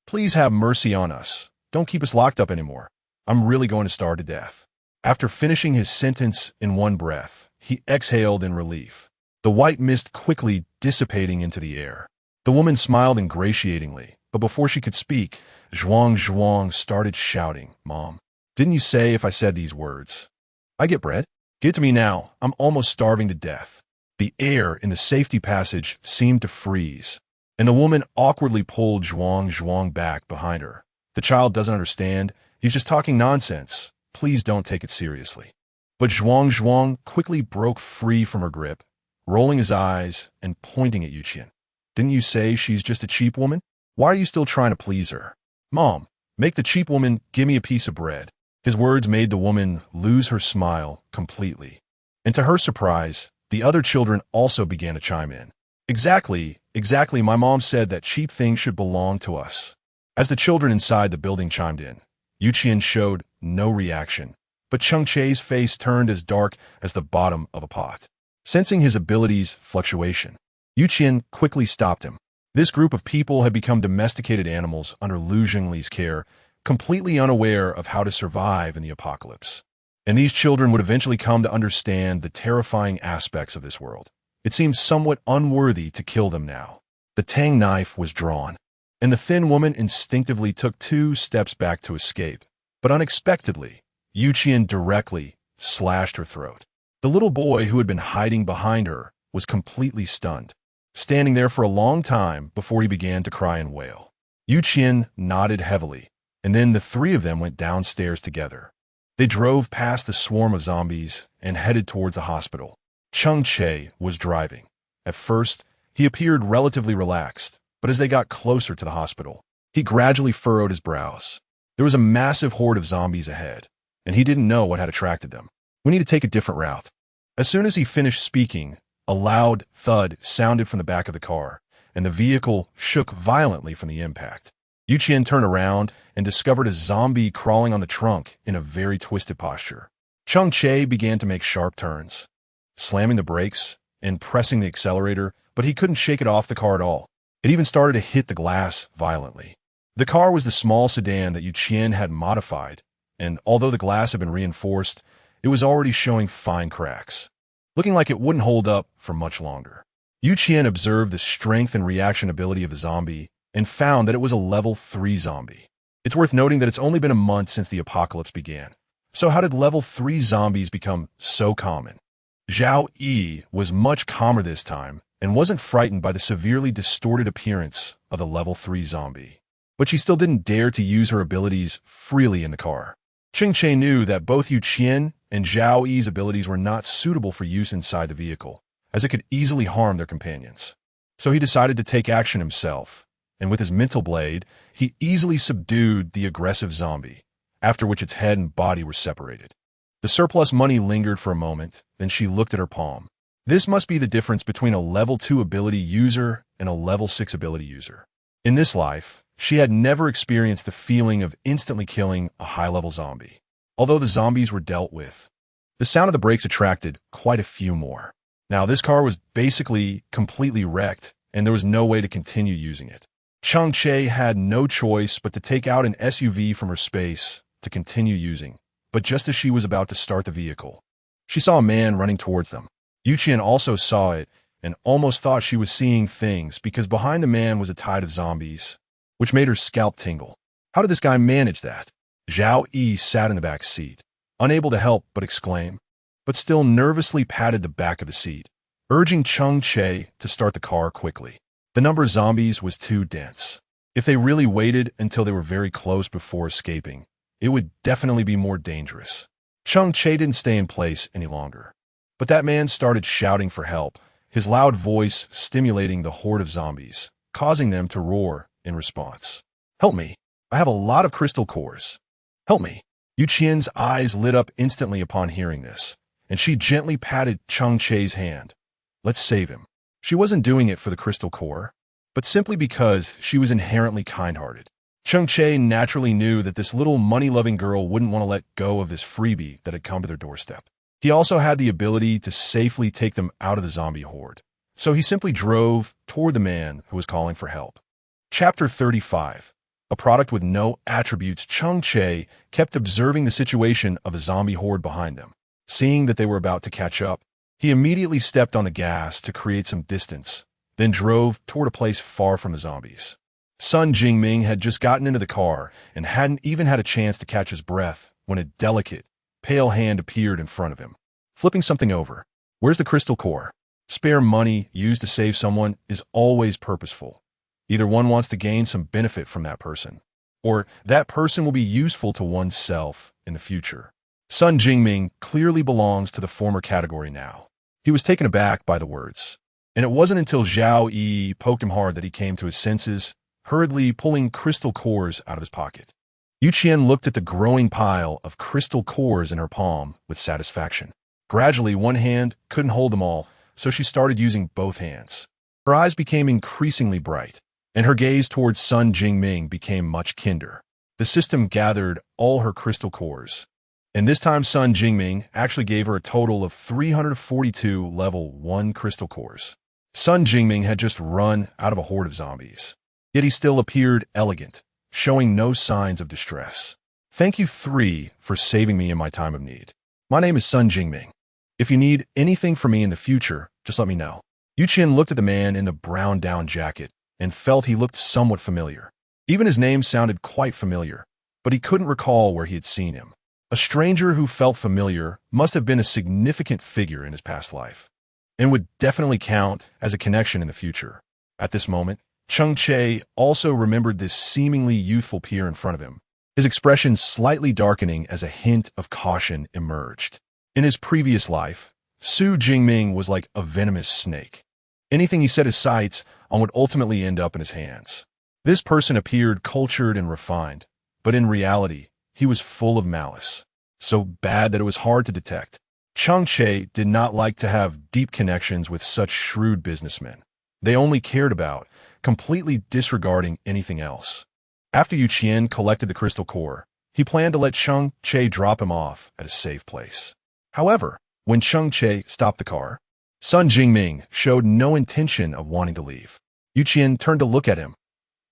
Please have mercy on us. Don't keep us locked up anymore. I'm really going to starve to death. After finishing his sentence in one breath, he exhaled in relief, the white mist quickly dissipating into the air. The woman smiled ingratiatingly, but before she could speak, Zhuang started shouting, Mom, didn't you say if I said these words? I get bread? Give it to me now. I'm almost starving to death. The air in the safety passage seemed to freeze, and the woman awkwardly pulled Zhuang back behind her. The child doesn't understand. He's just talking nonsense. Please don't take it seriously. But Zhuang quickly broke free from her grip, rolling his eyes and pointing at Qian. Didn't you say she's just a cheap woman? Why are you still trying to please her? Mom, make the cheap woman give me a piece of bread. His words made the woman lose her smile completely. And to her surprise, the other children also began to chime in. Exactly, my mom said that cheap things should belong to us. As the children inside the building chimed in, Qian showed no reaction, but Cheng Che's face turned as dark as the bottom of a pot. Sensing his abilities' fluctuation, Qian quickly stopped him. This group of people had become domesticated animals under Lu Zhengli's care, completely unaware of how to survive in the apocalypse. And these children would eventually come to understand the terrifying aspects of this world. It seemed somewhat unworthy to kill them now. The tang knife was drawn, and the thin woman instinctively took 2 steps back to escape. But unexpectedly, Qian directly slashed her throat. The little boy who had been hiding behind her was completely stunned, standing there for a long time before he began to cry and wail. Qian nodded heavily, and then the 3 of them went downstairs together. They drove past the swarm of zombies and headed towards the hospital. Cheng Che was driving. At first, he appeared relatively relaxed, but as they got closer to the hospital, he gradually furrowed his brows. There was a massive horde of zombies ahead, and he didn't know what had attracted them. We need to take a different route. As soon as he finished speaking, a loud thud sounded from the back of the car, and the vehicle shook violently from the impact. Qian turned around and discovered a zombie crawling on the trunk in a very twisted posture. Cheng Che began to make sharp turns, slamming the brakes and pressing the accelerator, but he couldn't shake it off the car at all. It even started to hit the glass violently. The car was the small sedan that Qian had modified, and although the glass had been reinforced, it was already showing fine cracks, looking like it wouldn't hold up for much longer. Qian observed the strength and reaction ability of the zombie and found that it was a level 3 zombie. It's worth noting that it's only been a month since the apocalypse began. So how did level 3 zombies become so common? Zhao Yi was much calmer this time and wasn't frightened by the severely distorted appearance of the level 3 zombie. But she still didn't dare to use her abilities freely in the car. Cheng Che knew that both Qian and Zhao Yi's abilities were not suitable for use inside the vehicle, as it could easily harm their companions. So he decided to take action himself, and with his mental blade, he easily subdued the aggressive zombie, after which its head and body were separated. The surplus money lingered for a moment, then she looked at her palm. This must be the difference between a level 2 ability user and a level 6 ability user. In this life, she had never experienced the feeling of instantly killing a high-level zombie. Although the zombies were dealt with, the sound of the brakes attracted quite a few more. Now, this car was basically completely wrecked, and there was no way to continue using it. Cheng Che had no choice but to take out an SUV from her space to continue using, but just as she was about to start the vehicle, she saw a man running towards them. Qian also saw it and almost thought she was seeing things because behind the man was a tide of zombies, which made her scalp tingle. How did this guy manage that? Zhao Yi sat in the back seat, unable to help but exclaim, but still nervously patted the back of the seat, urging Cheng Che to start the car quickly. The number of zombies was too dense. If they really waited until they were very close before escaping, it would definitely be more dangerous. Cheng Che didn't stay in place any longer, but that man started shouting for help, his loud voice stimulating the horde of zombies, causing them to roar in response. "Help me! I have a lot of crystal cores. Help me!" Qian's eyes lit up instantly upon hearing this, and she gently patted Cheng Che's hand. Let's save him. She wasn't doing it for the crystal core, but simply because she was inherently kind-hearted. Cheng Che naturally knew that this little money-loving girl wouldn't want to let go of this freebie that had come to their doorstep. He also had the ability to safely take them out of the zombie horde, so he simply drove toward the man who was calling for help. Chapter 35. A product with no attributes. Cheng Che kept observing the situation of the zombie horde behind them. Seeing that they were about to catch up, he immediately stepped on the gas to create some distance, then drove toward a place far from the zombies. Sun Jingming had just gotten into the car and hadn't even had a chance to catch his breath when a delicate, pale hand appeared in front of him, flipping something over. Where's the crystal core? Spare money used to save someone is always purposeful. Either one wants to gain some benefit from that person, or that person will be useful to oneself in the future. Sun Jingming clearly belongs to the former category now. He was taken aback by the words, and it wasn't until Zhao Yi poked him hard that he came to his senses, hurriedly pulling crystal cores out of his pocket. Qian looked at the growing pile of crystal cores in her palm with satisfaction. Gradually, one hand couldn't hold them all, so she started using both hands. Her eyes became increasingly bright, and her gaze towards Sun Jingming became much kinder. The system gathered all her crystal cores, and this time Sun Jingming actually gave her a total of 342 level 1 crystal cores. Sun Jingming had just run out of a horde of zombies, yet he still appeared elegant, showing no signs of distress. Thank you 3 for saving me in my time of need. My name is Sun Jingming. If you need anything from me in the future, just let me know. Qian looked at the man in the brown down jacket and felt he looked somewhat familiar. Even his name sounded quite familiar, but he couldn't recall where he had seen him. A stranger who felt familiar must have been a significant figure in his past life, and would definitely count as a connection in the future. At this moment, Cheng Che also remembered this seemingly youthful peer in front of him, his expression slightly darkening as a hint of caution emerged. In his previous life, Su Jingming was like a venomous snake. Anything he set his sights on would ultimately end up in his hands. This person appeared cultured and refined, but in reality, he was full of malice, so bad that it was hard to detect. Cheng Che did not like to have deep connections with such shrewd businessmen, they only cared about, completely disregarding anything else. After Qian collected the crystal core, he planned to let Cheng Che drop him off at a safe place. However, when Cheng Che stopped the car, Sun Jingming showed no intention of wanting to leave. Qian turned to look at him.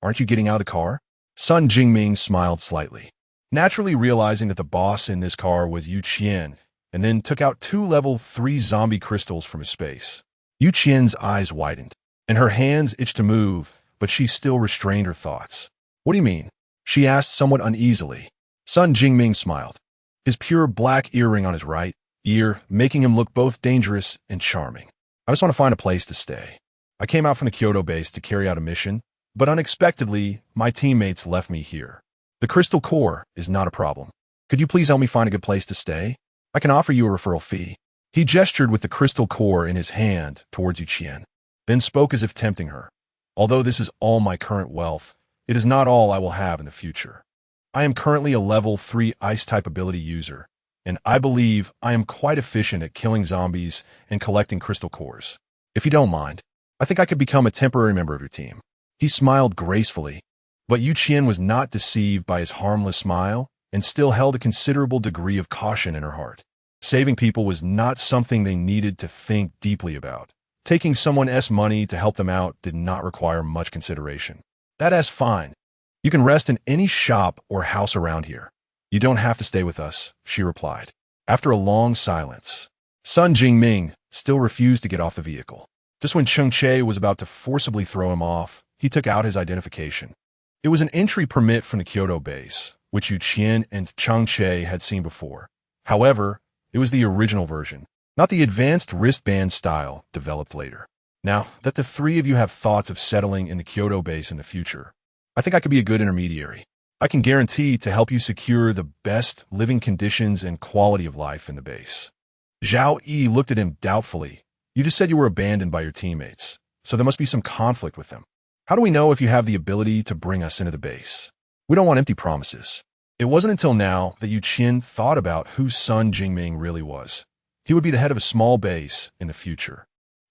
"Aren't you getting out of the car?" Sun Jingming smiled slightly, naturally realizing that the boss in this car was Qian, and then took out 2 level 3 zombie crystals from his space. Qian's eyes widened, and her hands itched to move, but she still restrained her thoughts. "What do you mean?" she asked somewhat uneasily. Sun Jingming smiled, his pure black earring on his right ear making him look both dangerous and charming. "I just want to find a place to stay. I came out from the Kyoto base to carry out a mission, but unexpectedly, my teammates left me here. The crystal core is not a problem. Could you please help me find a good place to stay? I can offer you a referral fee." He gestured with the crystal core in his hand towards Qian, then spoke as if tempting her. "Although this is all my current wealth, it is not all I will have in the future. I am currently a level 3 ice-type ability user, and I believe I am quite efficient at killing zombies and collecting crystal cores. If you don't mind, I think I could become a temporary member of your team." He smiled gracefully, but Qian was not deceived by his harmless smile and still held a considerable degree of caution in her heart. Saving people was not something they needed to think deeply about. Taking someone's money to help them out did not require much consideration. "That's fine. You can rest in any shop or house around here. You don't have to stay with us," she replied. After a long silence, Sun Jingming still refused to get off the vehicle. Just when Cheng Che was about to forcibly throw him off, he took out his identification. It was an entry permit from the Kyoto base, which Qian and Cheng Che had seen before. However, it was the original version, not the advanced wristband style developed later. "Now that the 3 of you have thoughts of settling in the Kyoto base in the future, I think I could be a good intermediary. I can guarantee to help you secure the best living conditions and quality of life in the base." Zhao Yi looked at him doubtfully. "You just said you were abandoned by your teammates, so there must be some conflict with them. How do we know if you have the ability to bring us into the base? We don't want empty promises." It wasn't until now that Qian thought about who Sun Jingming really was. He would be the head of a small base in the future.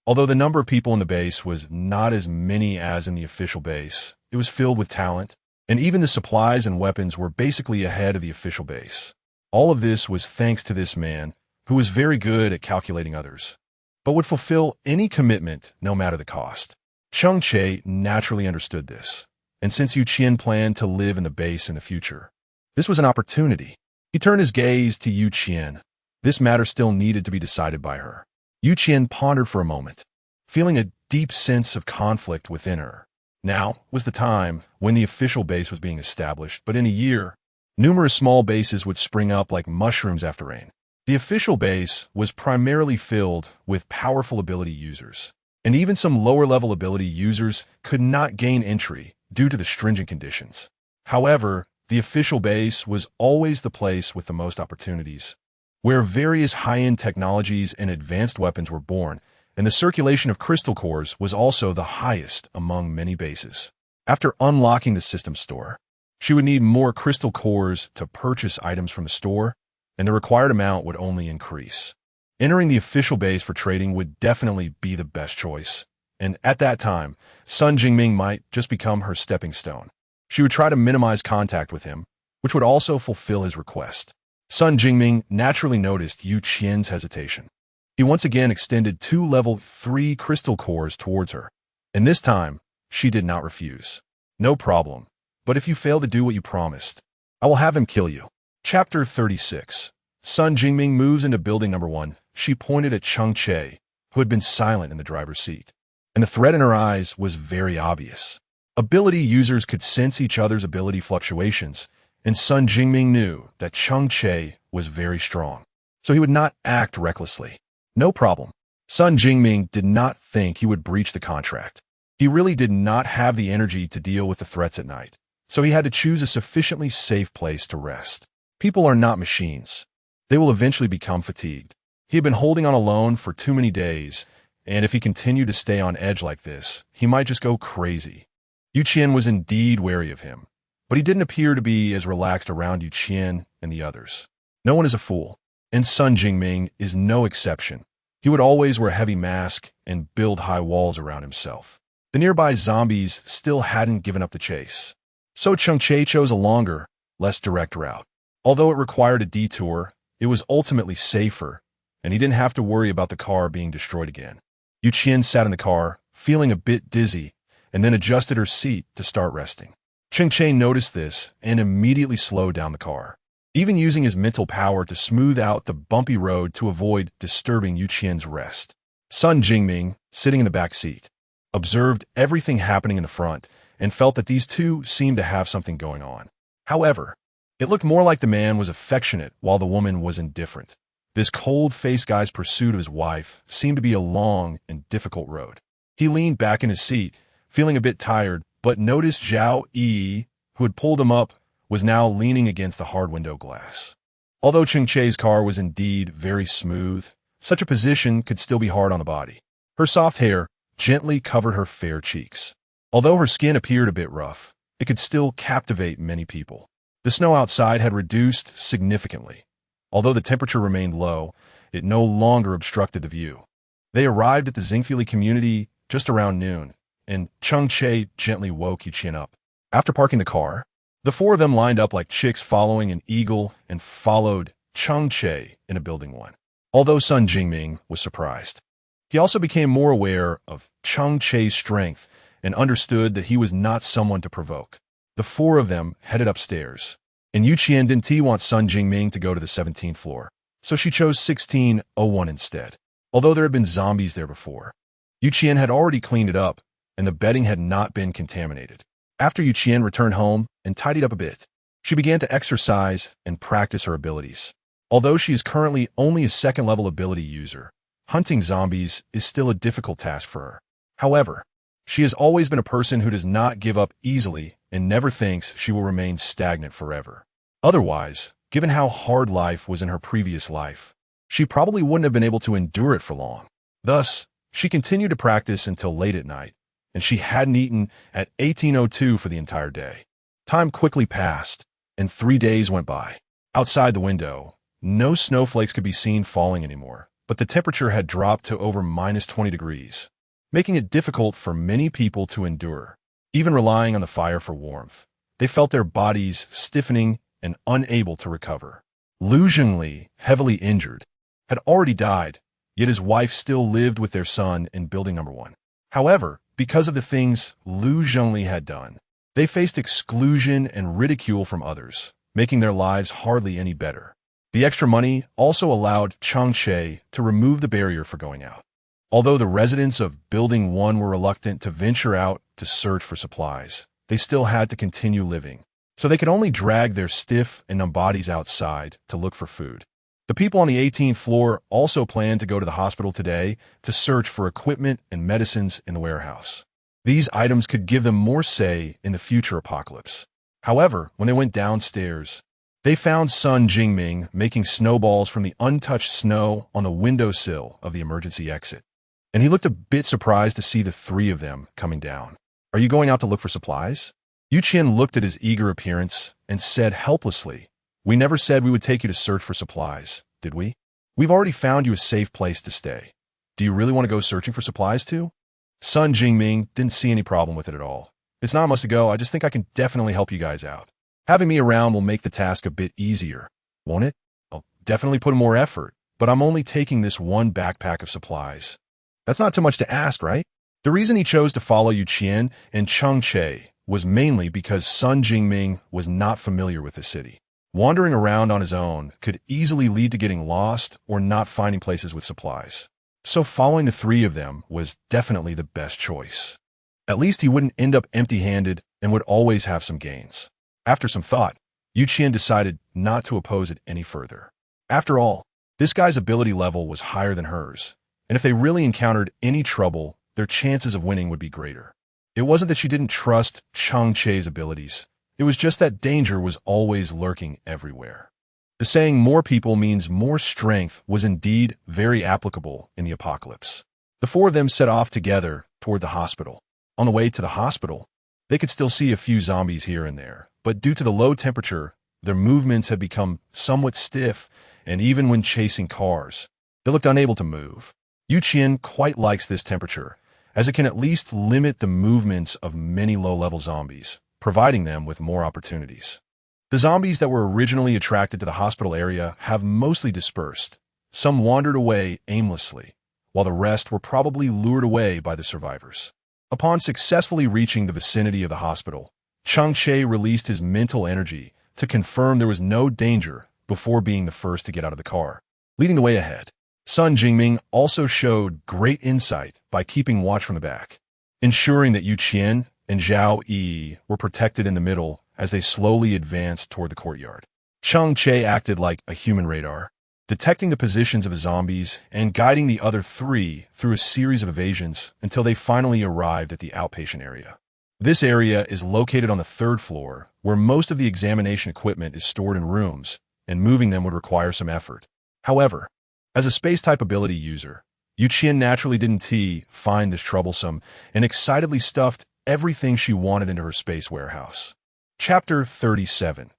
Although the number of people in the base was not as many as in the official base, it was filled with talent, and even the supplies and weapons were basically ahead of the official base. All of this was thanks to this man, who was very good at calculating others, but would fulfill any commitment no matter the cost. Cheng Che naturally understood this, and since Qian planned to live in the base in the future, this was an opportunity. He turned his gaze to Qian. This matter still needed to be decided by her. Qian pondered for a moment, feeling a deep sense of conflict within her. Now was the time when the official base was being established, but in a year, numerous small bases would spring up like mushrooms after rain. The official base was primarily filled with powerful ability users, and even some lower-level ability users could not gain entry due to the stringent conditions. However, the official base was always the place with the most opportunities, where various high-end technologies and advanced weapons were born, and the circulation of crystal cores was also the highest among many bases. After unlocking the system store, she would need more crystal cores to purchase items from the store, and the required amount would only increase. Entering the official base for trading would definitely be the best choice, and at that time, Sun Jingming might just become her stepping stone. She would try to minimize contact with him, which would also fulfill his request. Sun Jingming naturally noticed Qian's hesitation. He once again extended 2 level 3 crystal cores towards her, and this time, she did not refuse. "No problem, but if you fail to do what you promised, I will have him kill you." Chapter 36. Sun Jingming moves into building number 1. She pointed at Cheng Che, who had been silent in the driver's seat, and the threat in her eyes was very obvious. Ability users could sense each other's ability fluctuations, and Sun Jingming knew that Cheng Che was very strong, so he would not act recklessly. "No problem." Sun Jingming did not think he would breach the contract. He really did not have the energy to deal with the threats at night, so he had to choose a sufficiently safe place to rest. People are not machines. They will eventually become fatigued. He had been holding on alone for too many days, and if he continued to stay on edge like this, he might just go crazy. Qian was indeed wary of him, but he didn't appear to be as relaxed around Qian and the others. No one is a fool, and Sun Jingming is no exception. He would always wear a heavy mask and build high walls around himself. The nearby zombies still hadn't given up the chase. So Cheng Che chose a longer, less direct route. Although it required a detour, it was ultimately safer, and he didn't have to worry about the car being destroyed again. Qian sat in the car, feeling a bit dizzy, and then adjusted her seat to start resting. Cheng Che noticed this and immediately slowed down the car, even using his mental power to smooth out the bumpy road to avoid disturbing Qian's rest. Sun Jingming, sitting in the back seat, observed everything happening in the front and felt that these two seemed to have something going on. However, it looked more like the man was affectionate while the woman was indifferent. This cold-faced guy's pursuit of his wife seemed to be a long and difficult road. He leaned back in his seat, feeling a bit tired, but noticed Zhao Yi, who had pulled him up, was now leaning against the hard window glass. Although Cheng Che's car was indeed very smooth, such a position could still be hard on the body. Her soft hair gently covered her fair cheeks. Although her skin appeared a bit rough, it could still captivate many people. The snow outside had reduced significantly. Although the temperature remained low, it no longer obstructed the view. They arrived at the Xingfili community just around noon, and Cheng Che gently woke Qian up. After parking the car, the four of them lined up like chicks following an eagle and followed Cheng Che in a building one. Although Sun Jingming was surprised, he also became more aware of Cheng Che's strength and understood that he was not someone to provoke. The four of them headed upstairs, and Qian didn't want Sun Jingming to go to the 17th floor, so she chose 1601 instead. Although there had been zombies there before, Qian had already cleaned it up, and the bedding had not been contaminated. After Qian returned home and tidied up a bit, she began to exercise and practice her abilities. Although she is currently only a second-level ability user, hunting zombies is still a difficult task for her. However, she has always been a person who does not give up easily and never thinks she will remain stagnant forever. Otherwise, given how hard life was in her previous life, she probably wouldn't have been able to endure it for long. Thus, she continued to practice until late at night, and she hadn't eaten at 1802 for the entire day. Time quickly passed, and 3 days went by. Outside the window, no snowflakes could be seen falling anymore, but the temperature had dropped to over -20 degrees, making it difficult for many people to endure. Even relying on the fire for warmth, they felt their bodies stiffening and unable to recover. Lu Zhengli, heavily injured, had already died, yet his wife still lived with their son in building number 1. However, because of the things Lu Zhengli had done, they faced exclusion and ridicule from others, making their lives hardly any better. The extra money also allowed Cheng Che to remove the barrier for going out. Although the residents of Building 1 were reluctant to venture out to search for supplies, they still had to continue living, so they could only drag their stiff and numb bodies outside to look for food. The people on the 18th floor also planned to go to the hospital today to search for equipment and medicines in the warehouse. These items could give them more say in the future apocalypse. However, when they went downstairs, they found Sun Jingming making snowballs from the untouched snow on the windowsill of the emergency exit, and he looked a bit surprised to see the three of them coming down. "Are you going out to look for supplies?" Qian looked at his eager appearance and said helplessly, "We never said we would take you to search for supplies, did we? We've already found you a safe place to stay. Do you really want to go searching for supplies too?" Sun Jingming didn't see any problem with it at all. "It's not much to go, I just think I can definitely help you guys out. Having me around will make the task a bit easier, won't it? I'll definitely put in more effort, but I'm only taking this one backpack of supplies. That's not too much to ask, right?" The reason he chose to follow Qian and Cheng Che was mainly because Sun Jingming was not familiar with the city. Wandering around on his own could easily lead to getting lost or not finding places with supplies. So following the three of them was definitely the best choice. At least he wouldn't end up empty-handed and would always have some gains. After some thought, Qian decided not to oppose it any further. After all, this guy's ability level was higher than hers, and if they really encountered any trouble, their chances of winning would be greater. It wasn't that she didn't trust Cheng Che's abilities. It was just that danger was always lurking everywhere. The saying "more people means more strength" was indeed very applicable in the apocalypse. The four of them set off together toward the hospital. On the way to the hospital, they could still see a few zombies here and there, but due to the low temperature, their movements had become somewhat stiff, and even when chasing cars, they looked unable to move. Qian quite likes this temperature, as it can at least limit the movements of many low-level zombies, providing them with more opportunities. The zombies that were originally attracted to the hospital area have mostly dispersed. Some wandered away aimlessly, while the rest were probably lured away by the survivors. Upon successfully reaching the vicinity of the hospital, Cheng Che released his mental energy to confirm there was no danger before being the first to get out of the car, leading the way ahead. Sun Jingming also showed great insight by keeping watch from the back, ensuring that Qian and Zhao Yi were protected in the middle as they slowly advanced toward the courtyard. Cheng Che acted like a human radar, detecting the positions of the zombies and guiding the other three through a series of evasions until they finally arrived at the outpatient area. This area is located on the 3rd floor, where most of the examination equipment is stored in rooms, and moving them would require some effort. However, as a space-type ability user, Qian naturally didn't find this troublesome and excitedly stuffed everything she wanted into her space warehouse. Chapter 37.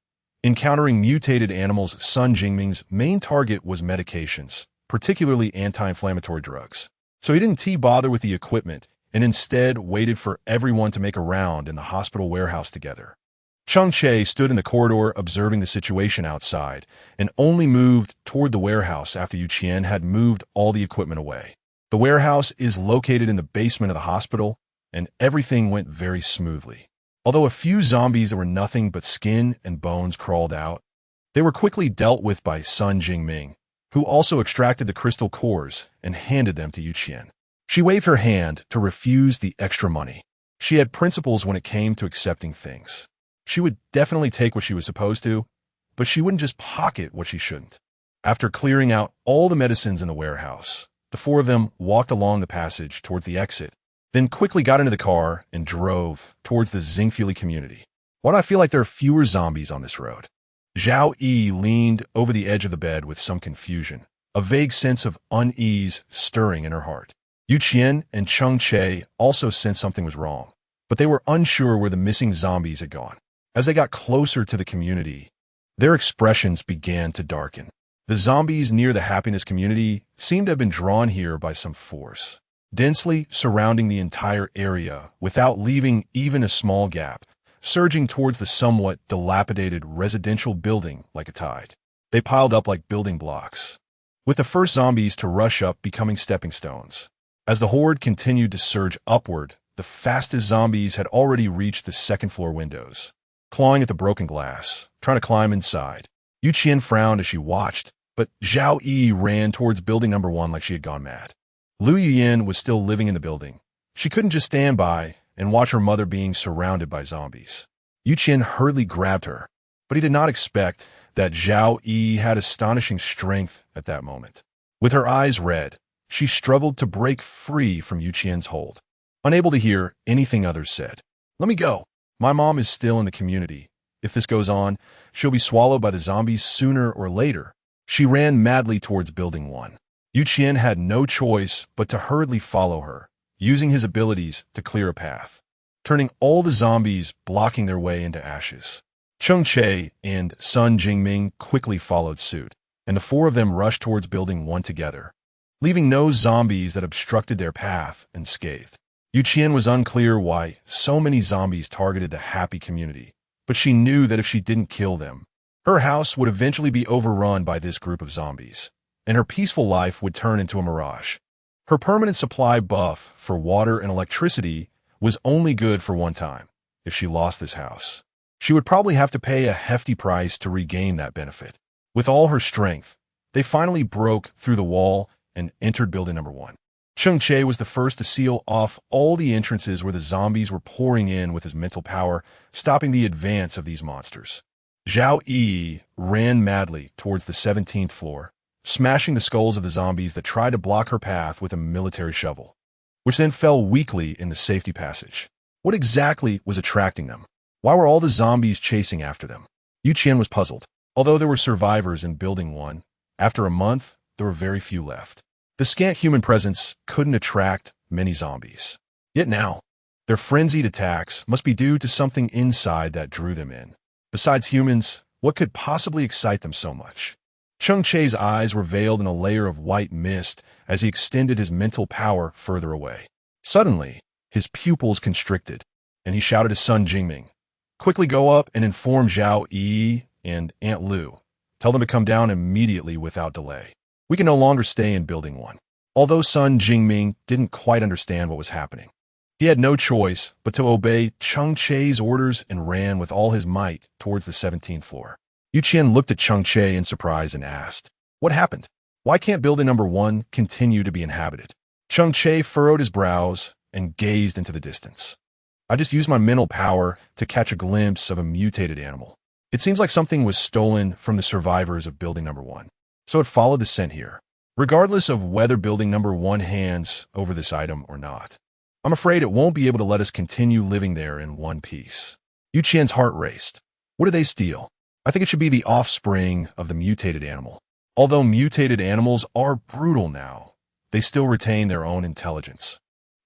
Encountering mutated animals. Sun Jingming's main target was medications, particularly anti-inflammatory drugs. So he didn't bother with the equipment and instead waited for everyone to make a round in the hospital warehouse together. Cheng Che stood in the corridor observing the situation outside and only moved toward the warehouse after Qian had moved all the equipment away. The warehouse is located in the basement of the hospital, and everything went very smoothly. Although a few zombies that were nothing but skin and bones crawled out, they were quickly dealt with by Sun Jingming, who also extracted the crystal cores and handed them to Qian. She waved her hand to refuse the extra money. She had principles when it came to accepting things. She would definitely take what she was supposed to, but she wouldn't just pocket what she shouldn't. After clearing out all the medicines in the warehouse, the four of them walked along the passage towards the exit, then quickly got into the car and drove towards the Xingfuli community. Why do I feel like there are fewer zombies on this road? Zhao Yi leaned over the edge of the bed with some confusion, a vague sense of unease stirring in her heart. Qian and Cheng Che also sensed something was wrong, but they were unsure where the missing zombies had gone. As they got closer to the community, their expressions began to darken. The zombies near the happiness community seemed to have been drawn here by some force, densely surrounding the entire area without leaving even a small gap, surging towards the somewhat dilapidated residential building like a tide. They piled up like building blocks, with the first zombies to rush up becoming stepping stones. As the horde continued to surge upward, the fastest zombies had already reached the 2nd floor windows, clawing at the broken glass, trying to climb inside. Qian frowned as she watched, but Zhao Yi ran towards building number 1 like she had gone mad. Lu Yuyan was still living in the building. She couldn't just stand by and watch her mother being surrounded by zombies. Qian hurriedly grabbed her, but he did not expect that Zhao Yi had astonishing strength at that moment. With her eyes red, she struggled to break free from Qian's hold, unable to hear anything others said. "Let me go. My mom is still in the community. If this goes on, she'll be swallowed by the zombies sooner or later." She ran madly towards building 1. Qian had no choice but to hurriedly follow her, using his abilities to clear a path, turning all the zombies blocking their way into ashes. Cheng Che and Sun Jingming quickly followed suit, and the four of them rushed towards building 1 together, leaving no zombies that obstructed their path unscathed. Qian was unclear why so many zombies targeted the happy community, but she knew that if she didn't kill them, her house would eventually be overrun by this group of zombies, and her peaceful life would turn into a mirage. Her permanent supply buff for water and electricity was only good for one time. If she lost this house, she would probably have to pay a hefty price to regain that benefit. With all her strength, they finally broke through the wall and entered building number 1. Cheng Che was the first to seal off all the entrances where the zombies were pouring in with his mental power, stopping the advance of these monsters. Zhao Yi ran madly towards the 17th floor, smashing the skulls of the zombies that tried to block her path with a military shovel, which then fell weakly in the safety passage. What exactly was attracting them? Why were all the zombies chasing after them? Qian was puzzled. Although there were survivors in building 1, after a month, there were very few left. The scant human presence couldn't attract many zombies. Yet now, their frenzied attacks must be due to something inside that drew them in. Besides humans, what could possibly excite them so much? Cheng Che's eyes were veiled in a layer of white mist as he extended his mental power further away. Suddenly, his pupils constricted, and he shouted to son Jingming, "Quickly go up and inform Zhao Yi and Aunt Lu. Tell them to come down immediately without delay. We can no longer stay in Building 1." Although son Jingming didn't quite understand what was happening, he had no choice but to obey Cheng Che's orders and ran with all his might towards the 17th floor. Qian looked at Cheng Che in surprise and asked, "What happened? Why can't Building number 1 continue to be inhabited?" Cheng Che furrowed his brows and gazed into the distance. "I just used my mental power to catch a glimpse of a mutated animal. It seems like something was stolen from the survivors of Building number 1, so it followed the scent here, regardless of whether Building number 1 hands over this item or not. I'm afraid it won't be able to let us continue living there in one piece." Qian's heart raced. What did they steal? I think it should be the offspring of the mutated animal. Although mutated animals are brutal now, they still retain their own intelligence,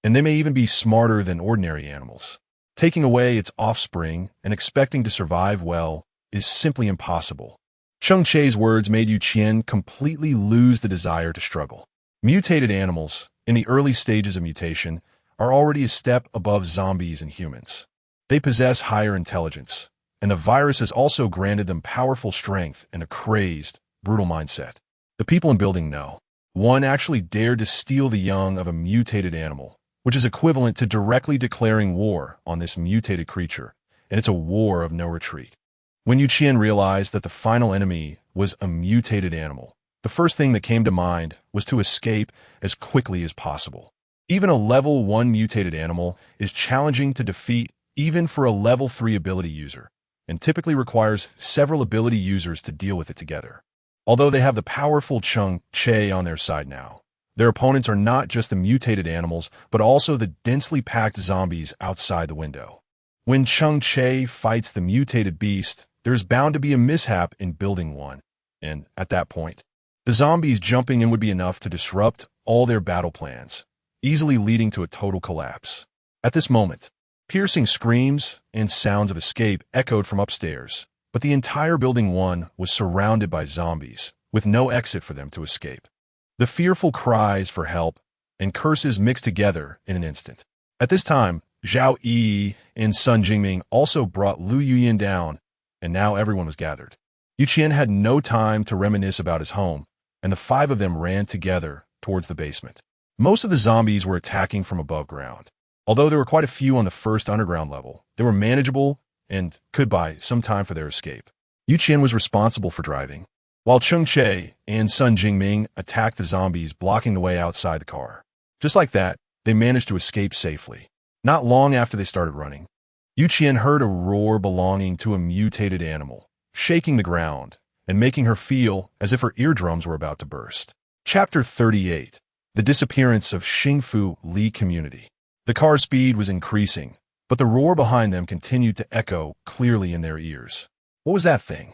and they may even be smarter than ordinary animals. Taking away its offspring and expecting to survive well is simply impossible. Cheng Che's words made Qian completely lose the desire to struggle. Mutated animals, in the early stages of mutation, are already a step above zombies and humans. They possess higher intelligence, and the virus has also granted them powerful strength and a crazed, brutal mindset. The people in Building know. One actually dared to steal the young of a mutated animal, which is equivalent to directly declaring war on this mutated creature, and it's a war of no retreat. When Qian realized that the final enemy was a mutated animal, the first thing that came to mind was to escape as quickly as possible. Even a level 1 mutated animal is challenging to defeat even for a level 3 ability user, and typically requires several ability users to deal with it together. Although they have the powerful Cheng Che on their side now, their opponents are not just the mutated animals, but also the densely packed zombies outside the window. When Cheng Che fights the mutated beast, there's bound to be a mishap in Building 1, and at that point, the zombies jumping in would be enough to disrupt all their battle plans, easily leading to a total collapse. At this moment, piercing screams and sounds of escape echoed from upstairs, but the entire Building 1 was surrounded by zombies, with no exit for them to escape. The fearful cries for help and curses mixed together in an instant. At this time, Zhao Yi and Sun Jingming also brought Lu Yuyan down, and now everyone was gathered. Qian had no time to reminisce about his home, and the 5 of them ran together towards the basement. Most of the zombies were attacking from above ground. Although there were quite a few on the first underground level, they were manageable and could buy some time for their escape. Qian was responsible for driving, while Cheng Che and Sun Jingming attacked the zombies blocking the way outside the car. Just like that, they managed to escape safely. Not long after they started running, Qian heard a roar belonging to a mutated animal, shaking the ground and making her feel as if her eardrums were about to burst. Chapter 38. The Disappearance of Xingfu Li Community. The car's speed was increasing, but the roar behind them continued to echo clearly in their ears. What was that thing?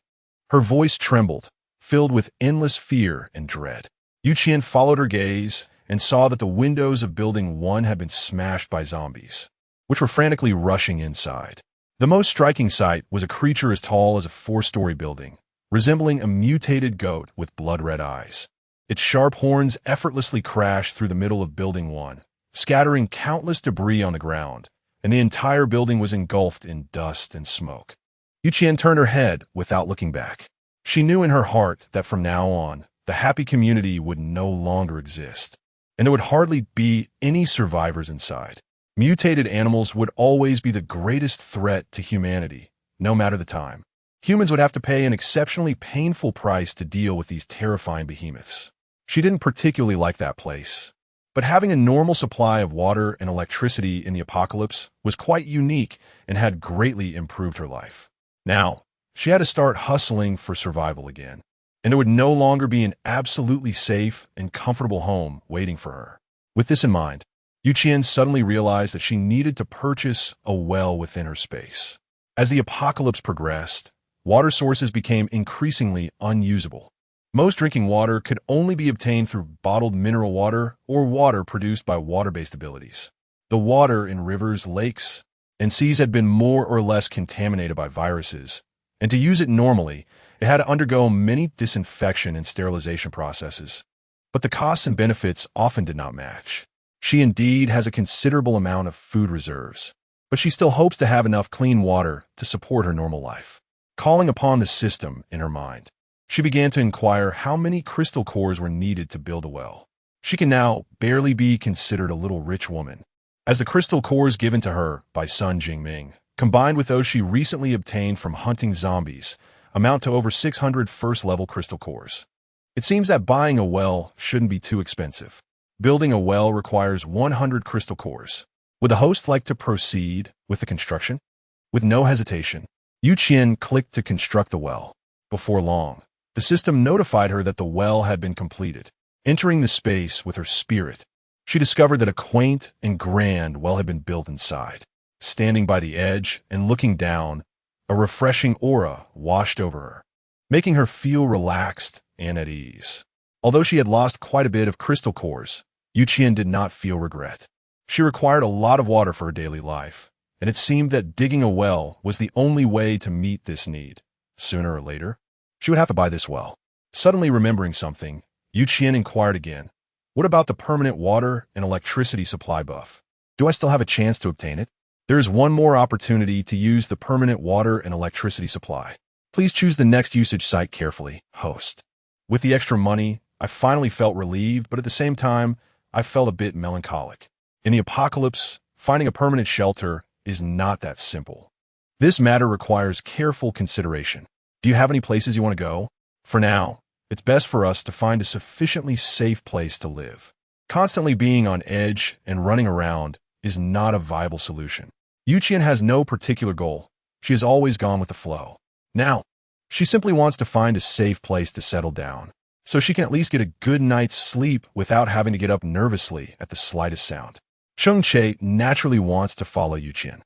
Her voice trembled, filled with endless fear and dread. Qian followed her gaze and saw that the windows of Building 1 had been smashed by zombies, which were frantically rushing inside. The most striking sight was a creature as tall as a 4-story building, resembling a mutated goat with blood-red eyes. Its sharp horns effortlessly crashed through the middle of Building 1, scattering countless debris on the ground, and the entire building was engulfed in dust and smoke. Qian turned her head without looking back. She knew in her heart that from now on, the happy community would no longer exist, and there would hardly be any survivors inside. Mutated animals would always be the greatest threat to humanity, no matter the time. Humans would have to pay an exceptionally painful price to deal with these terrifying behemoths. She didn't particularly like that place, but having a normal supply of water and electricity in the apocalypse was quite unique and had greatly improved her life. Now, she had to start hustling for survival again, and there would no longer be an absolutely safe and comfortable home waiting for her. With this in mind, Qian suddenly realized that she needed to purchase a well within her space. As the apocalypse progressed, water sources became increasingly unusable. Most drinking water could only be obtained through bottled mineral water or water produced by water-based abilities. The water in rivers, lakes, and seas had been more or less contaminated by viruses, and to use it normally, it had to undergo many disinfection and sterilization processes. But the costs and benefits often did not match. She indeed has a considerable amount of food reserves, but she still hopes to have enough clean water to support her normal life. Calling upon the system in her mind, she began to inquire how many crystal cores were needed to build a well. She can now barely be considered a little rich woman, as the crystal cores given to her by Sun Jingming, combined with those she recently obtained from hunting zombies, amount to over 600 first-level crystal cores. It seems that buying a well shouldn't be too expensive. Building a well requires 100 crystal cores. Would the host like to proceed with the construction? With no hesitation, Qian clicked to construct the well. Before long, the system notified her that the well had been completed. Entering the space with her spirit, she discovered that a quaint and grand well had been built inside. Standing by the edge and looking down, a refreshing aura washed over her, making her feel relaxed and at ease. Although she had lost quite a bit of crystal cores, Qian did not feel regret. She required a lot of water for her daily life, and it seemed that digging a well was the only way to meet this need. Sooner or later, she would have to buy this well. Suddenly remembering something, Qian inquired again, "What about the permanent water and electricity supply buff? Do I still have a chance to obtain it? There is one more opportunity to use the permanent water and electricity supply. Please choose the next usage site carefully, host." With the extra money, I finally felt relieved, but at the same time, I felt a bit melancholic. In the apocalypse, finding a permanent shelter is not that simple. This matter requires careful consideration. Do you have any places you want to go? For now, it's best for us to find a sufficiently safe place to live. Constantly being on edge and running around is not a viable solution. Qian has no particular goal. She has always gone with the flow. Now, she simply wants to find a safe place to settle down, so she can at least get a good night's sleep without having to get up nervously at the slightest sound. Cheng Che naturally wants to follow Qian,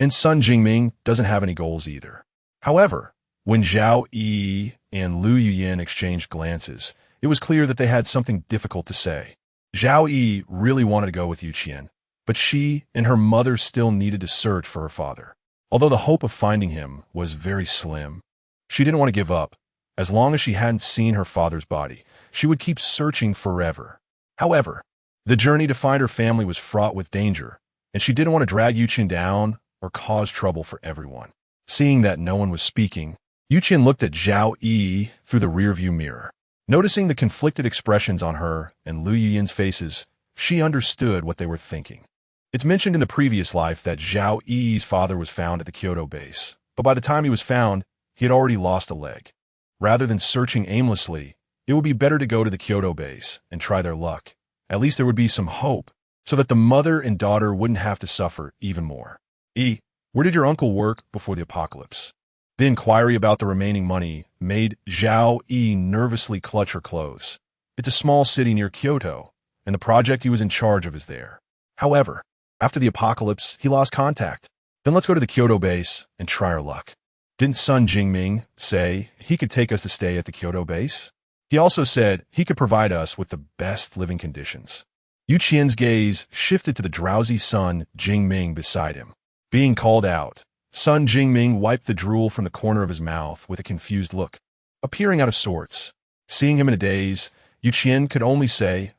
and Sun Jingming doesn't have any goals either. However, when Zhao Yi and Lu Yuyin exchanged glances, it was clear that they had something difficult to say. Zhao Yi really wanted to go with Qian, but she and her mother still needed to search for her father. Although the hope of finding him was very slim, she didn't want to give up. As long as she hadn't seen her father's body, she would keep searching forever. However, the journey to find her family was fraught with danger, and she didn't want to drag Qian down or cause trouble for everyone. Seeing that no one was speaking, Qian looked at Zhao Yi through the rearview mirror. Noticing the conflicted expressions on her and Lu Yuyin's faces, she understood what they were thinking. It's mentioned in the previous life that Zhao Yi's father was found at the Kyoto base, but by the time he was found, he had already lost a leg. Rather than searching aimlessly, it would be better to go to the Kyoto base and try their luck. At least there would be some hope, so that the mother and daughter wouldn't have to suffer even more. Where did your uncle work before the apocalypse? The inquiry about the remaining money made Zhao Yi nervously clutch her clothes. It's a small city near Kyoto, and the project he was in charge of is there. However, after the apocalypse, he lost contact. Then let's go to the Kyoto base and try our luck. Didn't Sun Jingming say he could take us to stay at the Kyoto base? He also said he could provide us with the best living conditions. Qian's gaze shifted to the drowsy Sun Jingming beside him. Being called out, Sun Jingming wiped the drool from the corner of his mouth with a confused look, appearing out of sorts. Seeing him in a daze, Qian could only say,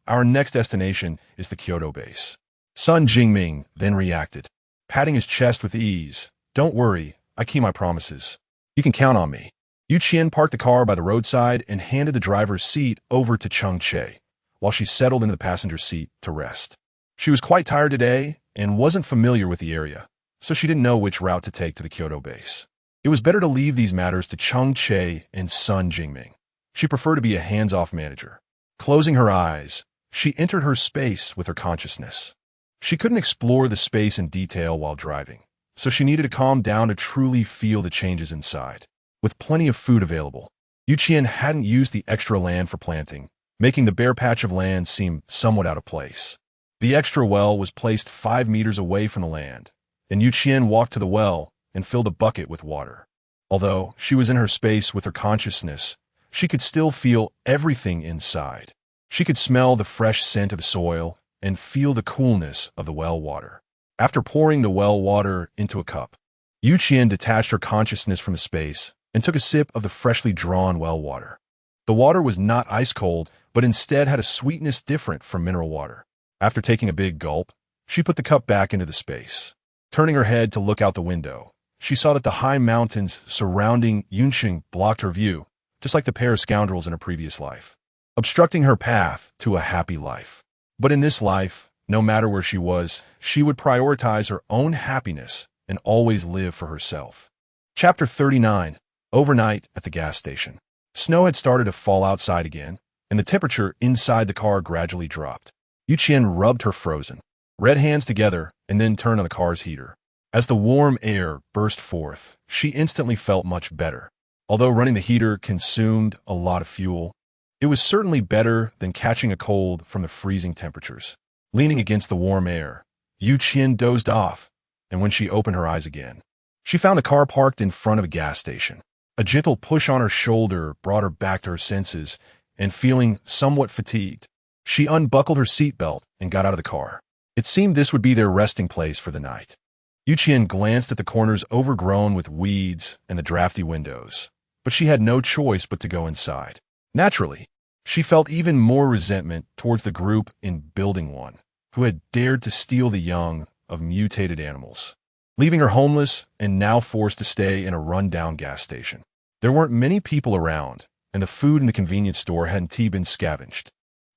our next destination is the Kyoto base. Sun Jingming then reacted, patting his chest with ease. Don't worry, I keep my promises. You can count on me. Qian parked the car by the roadside and handed the driver's seat over to Cheng Che, while she settled into the passenger seat to rest. She was quite tired today and wasn't familiar with the area, so she didn't know which route to take to the Kyoto base. It was better to leave these matters to Cheng Che and Sun Jingming. She preferred to be a hands-off manager. Closing her eyes, she entered her space with her consciousness. She couldn't explore the space in detail while driving, so she needed to calm down to truly feel the changes inside. With plenty of food available, Qian hadn't used the extra land for planting, making the bare patch of land seem somewhat out of place. The extra well was placed 5 meters away from the land, and Qian walked to the well and filled a bucket with water. Although she was in her space with her consciousness, she could still feel everything inside. She could smell the fresh scent of the soil and feel the coolness of the well water. After pouring the well water into a cup, Qian detached her consciousness from the space and took a sip of the freshly drawn well water. The water was not ice cold, but instead had a sweetness different from mineral water. After taking a big gulp, she put the cup back into the space. Turning her head to look out the window, she saw that the high mountains surrounding Yunqing blocked her view, just like the pair of scoundrels in her previous life, obstructing her path to a happy life. But in this life, no matter where she was, she would prioritize her own happiness and always live for herself. Chapter 39. Overnight at the gas station. Snow had started to fall outside again, and the temperature inside the car gradually dropped. Qian rubbed her frozen red hands together and then turned on the car's heater. As the warm air burst forth, she instantly felt much better. Although running the heater consumed a lot of fuel, it was certainly better than catching a cold from the freezing temperatures. Leaning against the warm air, Qian dozed off, and when she opened her eyes again, she found a car parked in front of a gas station. A gentle push on her shoulder brought her back to her senses, and feeling somewhat fatigued, she unbuckled her seatbelt and got out of the car. It seemed this would be their resting place for the night. Qian glanced at the corners overgrown with weeds and the drafty windows, but she had no choice but to go inside. Naturally, she felt even more resentment towards the group in Building 1, who had dared to steal the young of mutated animals, leaving her homeless and now forced to stay in a run-down gas station. There weren't many people around, and the food in the convenience store hadn't been scavenged.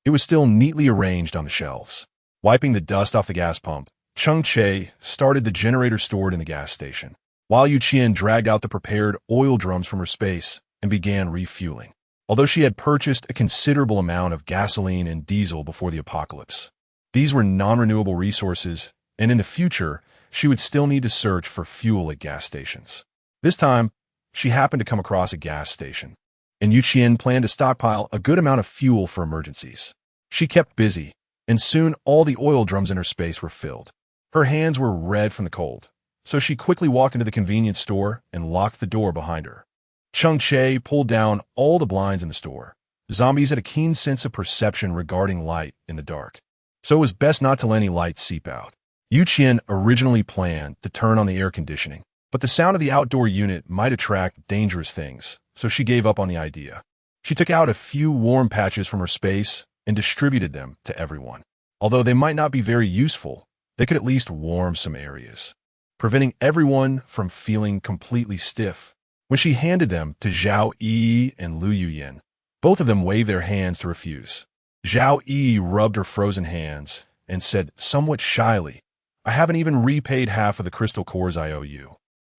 It was still neatly arranged on the shelves. Wiping the dust off the gas pump, Cheng Che started the generator stored in the gas station, while Qian dragged out the prepared oil drums from her space and began refueling. Although she had purchased a considerable amount of gasoline and diesel before the apocalypse, these were non-renewable resources, and in the future, she would still need to search for fuel at gas stations. This time, she happened to come across a gas station, and Qian planned to stockpile a good amount of fuel for emergencies. She kept busy, and soon all the oil drums in her space were filled. Her hands were red from the cold, so she quickly walked into the convenience store and locked the door behind her. Cheng Che pulled down all the blinds in the store. Zombies had a keen sense of perception regarding light in the dark, so it was best not to let any light seep out. Qian originally planned to turn on the air conditioning, but the sound of the outdoor unit might attract dangerous things, so she gave up on the idea. She took out a few warm patches from her space and distributed them to everyone. Although they might not be very useful, they could at least warm some areas, preventing everyone from feeling completely stiff. When she handed them to Zhao Yi and Lu Yuyin, both of them waved their hands to refuse. Zhao Yi rubbed her frozen hands and said somewhat shyly, "I haven't even repaid half of the crystal cores I owe you.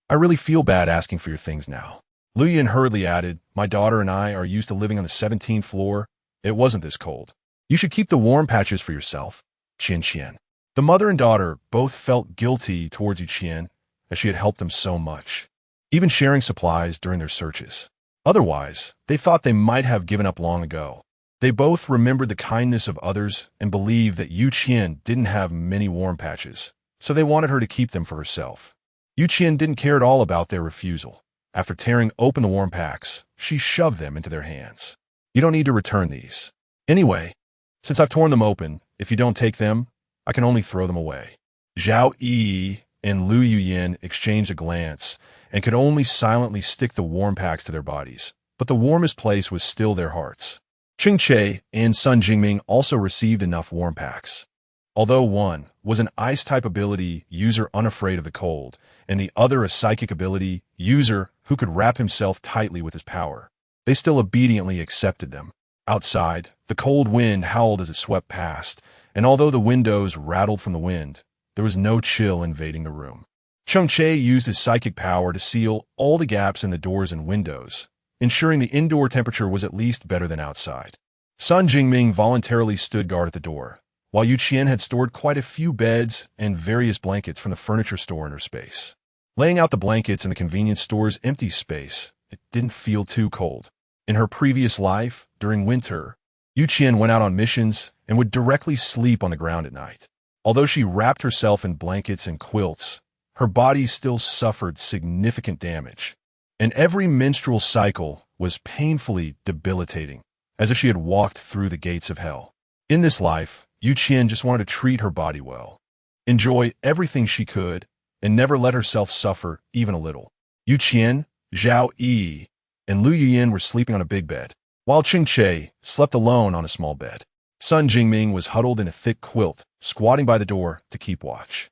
I really feel bad asking for your things now." Lu Yuyin hurriedly added, "My daughter and I are used to living on the 17th floor. It wasn't this cold. You should keep the warm patches for yourself." Qian. The mother and daughter both felt guilty towards Qian, as she had helped them so much, even sharing supplies during their searches. Otherwise, they thought they might have given up long ago. They both remembered the kindness of others and believed that Qian didn't have many warm patches, so they wanted her to keep them for herself. Qian didn't care at all about their refusal. After tearing open the warm packs, she shoved them into their hands. "You don't need to return these. Anyway, since I've torn them open, if you don't take them, I can only throw them away." Zhao Yi and Lu Yuyin exchanged a glance and could only silently stick the warm packs to their bodies, but the warmest place was still their hearts. Cheng Che and Sun Jingming also received enough warm packs. Although one was an ice-type ability user unafraid of the cold, and the other a psychic ability user who could wrap himself tightly with his power, they still obediently accepted them. Outside, the cold wind howled as it swept past, and although the windows rattled from the wind, there was no chill invading the room. Cheng Che used his psychic power to seal all the gaps in the doors and windows, ensuring the indoor temperature was at least better than outside. Sun Jingming voluntarily stood guard at the door, while Qian had stored quite a few beds and various blankets from the furniture store in her space. Laying out the blankets in the convenience store's empty space, it didn't feel too cold. In her previous life, during winter, Qian went out on missions and would directly sleep on the ground at night. Although she wrapped herself in blankets and quilts, her body still suffered significant damage, and every menstrual cycle was painfully debilitating, as if she had walked through the gates of hell. In this life, Qian just wanted to treat her body well, enjoy everything she could, and never let herself suffer even a little. Qian, Zhao Yi, and Lu Yuyin were sleeping on a big bed, while Cheng Che slept alone on a small bed. Sun Jingming was huddled in a thick quilt, squatting by the door to keep watch.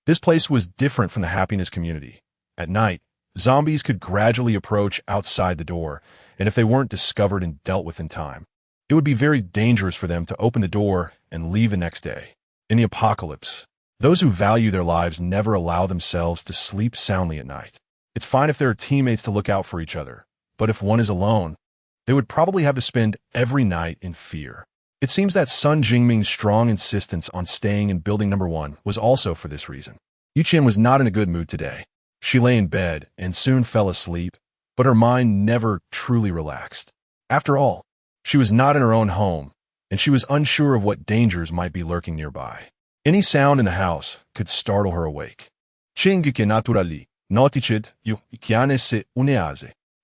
This place was different from the happiness community. At night, zombies could gradually approach outside the door, and if they weren't discovered and dealt with in time, it would be very dangerous for them to open the door and leave the next day. In the apocalypse, those who value their lives never allow themselves to sleep soundly at night. It's fine if there are teammates to look out for each other, but if one is alone, they would probably have to spend every night in fear. It seems that Sun Jingming's strong insistence on staying in building number 1 was also for this reason. Qian was not in a good mood today. She lay in bed and soon fell asleep, but her mind never truly relaxed. After all, she was not in her own home, and she was unsure of what dangers might be lurking nearby. Any sound in the house could startle her awake.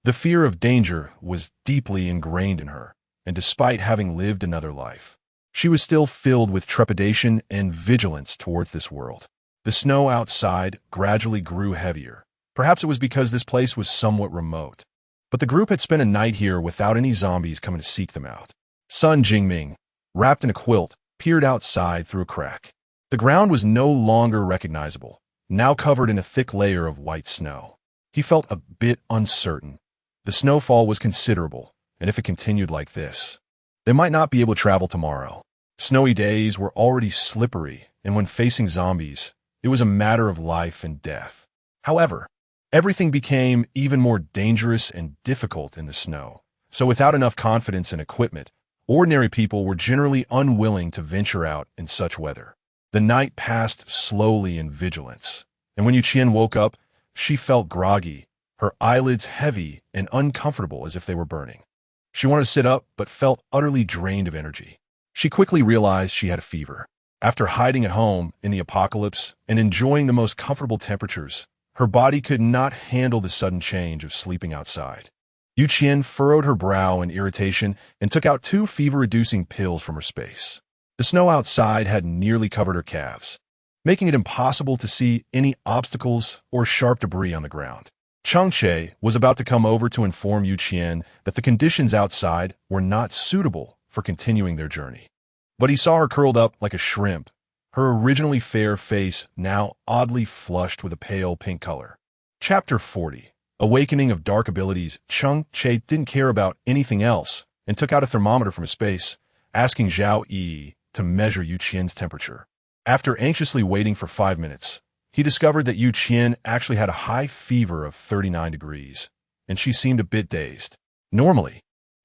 The fear of danger was deeply ingrained in her, and despite having lived another life, she was still filled with trepidation and vigilance towards this world. The snow outside gradually grew heavier. Perhaps it was because this place was somewhat remote. But the group had spent a night here without any zombies coming to seek them out. Sun Jingming, wrapped in a quilt, peered outside through a crack. The ground was no longer recognizable, now covered in a thick layer of white snow. He felt a bit uncertain. The snowfall was considerable, and if it continued like this, they might not be able to travel tomorrow. Snowy days were already slippery, and when facing zombies, it was a matter of life and death. However, everything became even more dangerous and difficult in the snow. So without enough confidence and equipment, ordinary people were generally unwilling to venture out in such weather. The night passed slowly in vigilance, and when Qian woke up, she felt groggy, her eyelids heavy and uncomfortable as if they were burning. She wanted to sit up, but felt utterly drained of energy. She quickly realized she had a fever. After hiding at home in the apocalypse and enjoying the most comfortable temperatures, her body could not handle the sudden change of sleeping outside. Qian furrowed her brow in irritation and took out 2 fever-reducing pills from her space. The snow outside had nearly covered her calves, making it impossible to see any obstacles or sharp debris on the ground. Cheng Che was about to come over to inform Qian that the conditions outside were not suitable for continuing their journey. But he saw her curled up like a shrimp, her originally fair face now oddly flushed with a pale pink color. Chapter 40. Awakening of Dark Abilities. Cheng Che didn't care about anything else and took out a thermometer from his space, asking Zhao Yi to measure Qian's temperature. After anxiously waiting for 5 minutes, he discovered that Qian actually had a high fever of 39 degrees, and she seemed a bit dazed. Normally,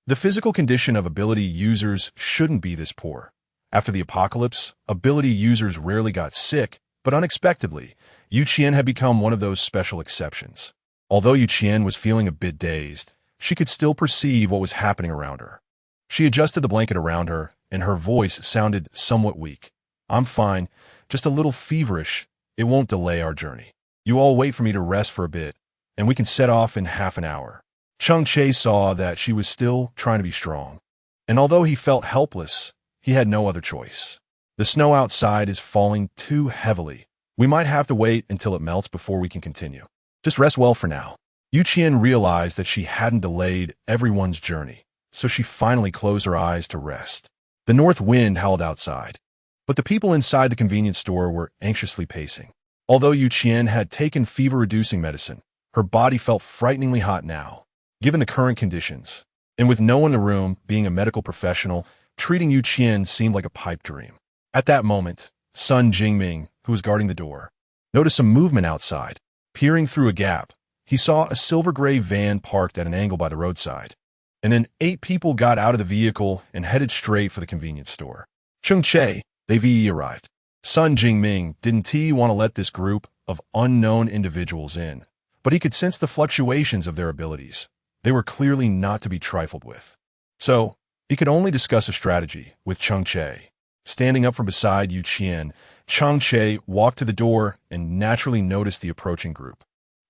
the physical condition of ability users shouldn't be this poor. After the apocalypse, ability users rarely got sick, but unexpectedly, Qian had become one of those special exceptions. Although Qian was feeling a bit dazed, she could still perceive what was happening around her. She adjusted the blanket around her, and her voice sounded somewhat weak. "I'm fine, just a little feverish. It won't delay our journey. You all wait for me to rest for a bit, and we can set off in half an hour." Cheng Che saw that she was still trying to be strong, and although he felt helpless, he had no other choice. "The snow outside is falling too heavily. We might have to wait until it melts before we can continue. Just rest well for now." Qian realized that she hadn't delayed everyone's journey, so she finally closed her eyes to rest. The north wind howled outside, but the people inside the convenience store were anxiously pacing. Although Qian had taken fever-reducing medicine, her body felt frighteningly hot now. Given the current conditions, and with no one in the room being a medical professional, treating Qian seemed like a pipe dream. At that moment, Sun Jingming, who was guarding the door, noticed some movement outside. Peering through a gap, he saw a silver-gray van parked at an angle by the roadside, and then 8 people got out of the vehicle and headed straight for the convenience store. Cheng Che, they arrived. Sun Jingming didn't want to let this group of unknown individuals in, but he could sense the fluctuations of their abilities. They were clearly not to be trifled with. So, he could only discuss a strategy with Cheng Che. Standing up from beside Qian, Cheng Che walked to the door and naturally noticed the approaching group.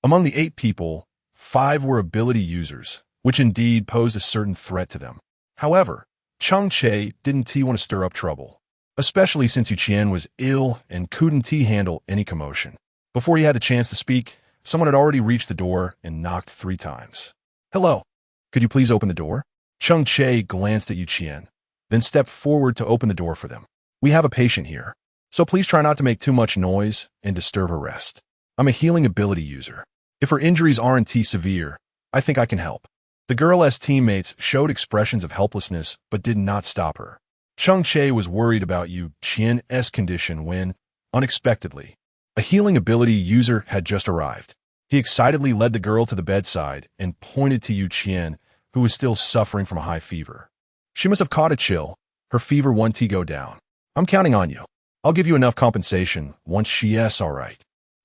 Among the 8 people, 5 were ability users, which indeed posed a certain threat to them. However, Cheng Che didn't want to stir up trouble, especially since Qian was ill and couldn't handle any commotion. Before he had the chance to speak, someone had already reached the door and knocked 3 times. "Hello, could you please open the door?" Cheng Che glanced at Qian, then stepped forward to open the door for them. "We have a patient here, so please try not to make too much noise and disturb her rest. I'm a healing ability user. If her injuries aren't too severe, I think I can help." The girl's teammates showed expressions of helplessness but did not stop her. Cheng Che was worried about Qian's condition when, unexpectedly, a healing ability user had just arrived. He excitedly led the girl to the bedside and pointed to Qian, who was still suffering from a high fever. "She must have caught a chill. Her fever won't go down. I'm counting on you. I'll give you enough compensation once she's all right."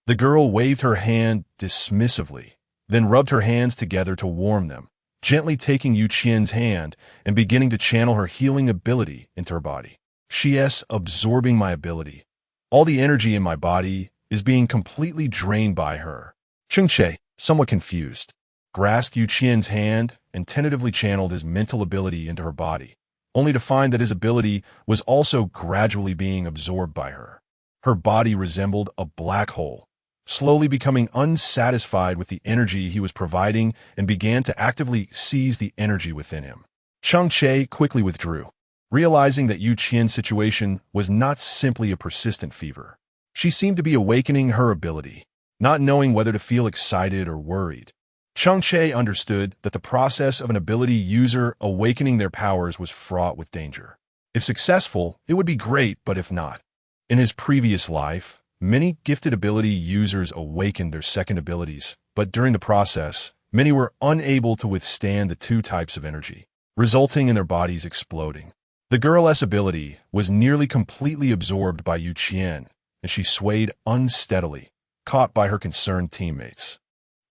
The girl waved her hand dismissively, then rubbed her hands together to warm them, gently taking Qian's hand and beginning to channel her healing ability into her body. "She's absorbing my ability. All the energy in my body is being completely drained by her." Cheng Che, somewhat confused, grasped Qian's hand and tentatively channeled his mental ability into her body, only to find that his ability was also gradually being absorbed by her. Her body resembled a black hole, slowly becoming unsatisfied with the energy he was providing and began to actively seize the energy within him. Cheng Che quickly withdrew, realizing that Qian's situation was not simply a persistent fever. She seemed to be awakening her ability, not knowing whether to feel excited or worried. Cheng Che understood that the process of an ability user awakening their powers was fraught with danger. If successful, it would be great, but if not. In his previous life, many gifted ability users awakened their second abilities, but during the process, many were unable to withstand the two types of energy, resulting in their bodies exploding. The girl's ability was nearly completely absorbed by Qian, and she swayed unsteadily, caught by her concerned teammates,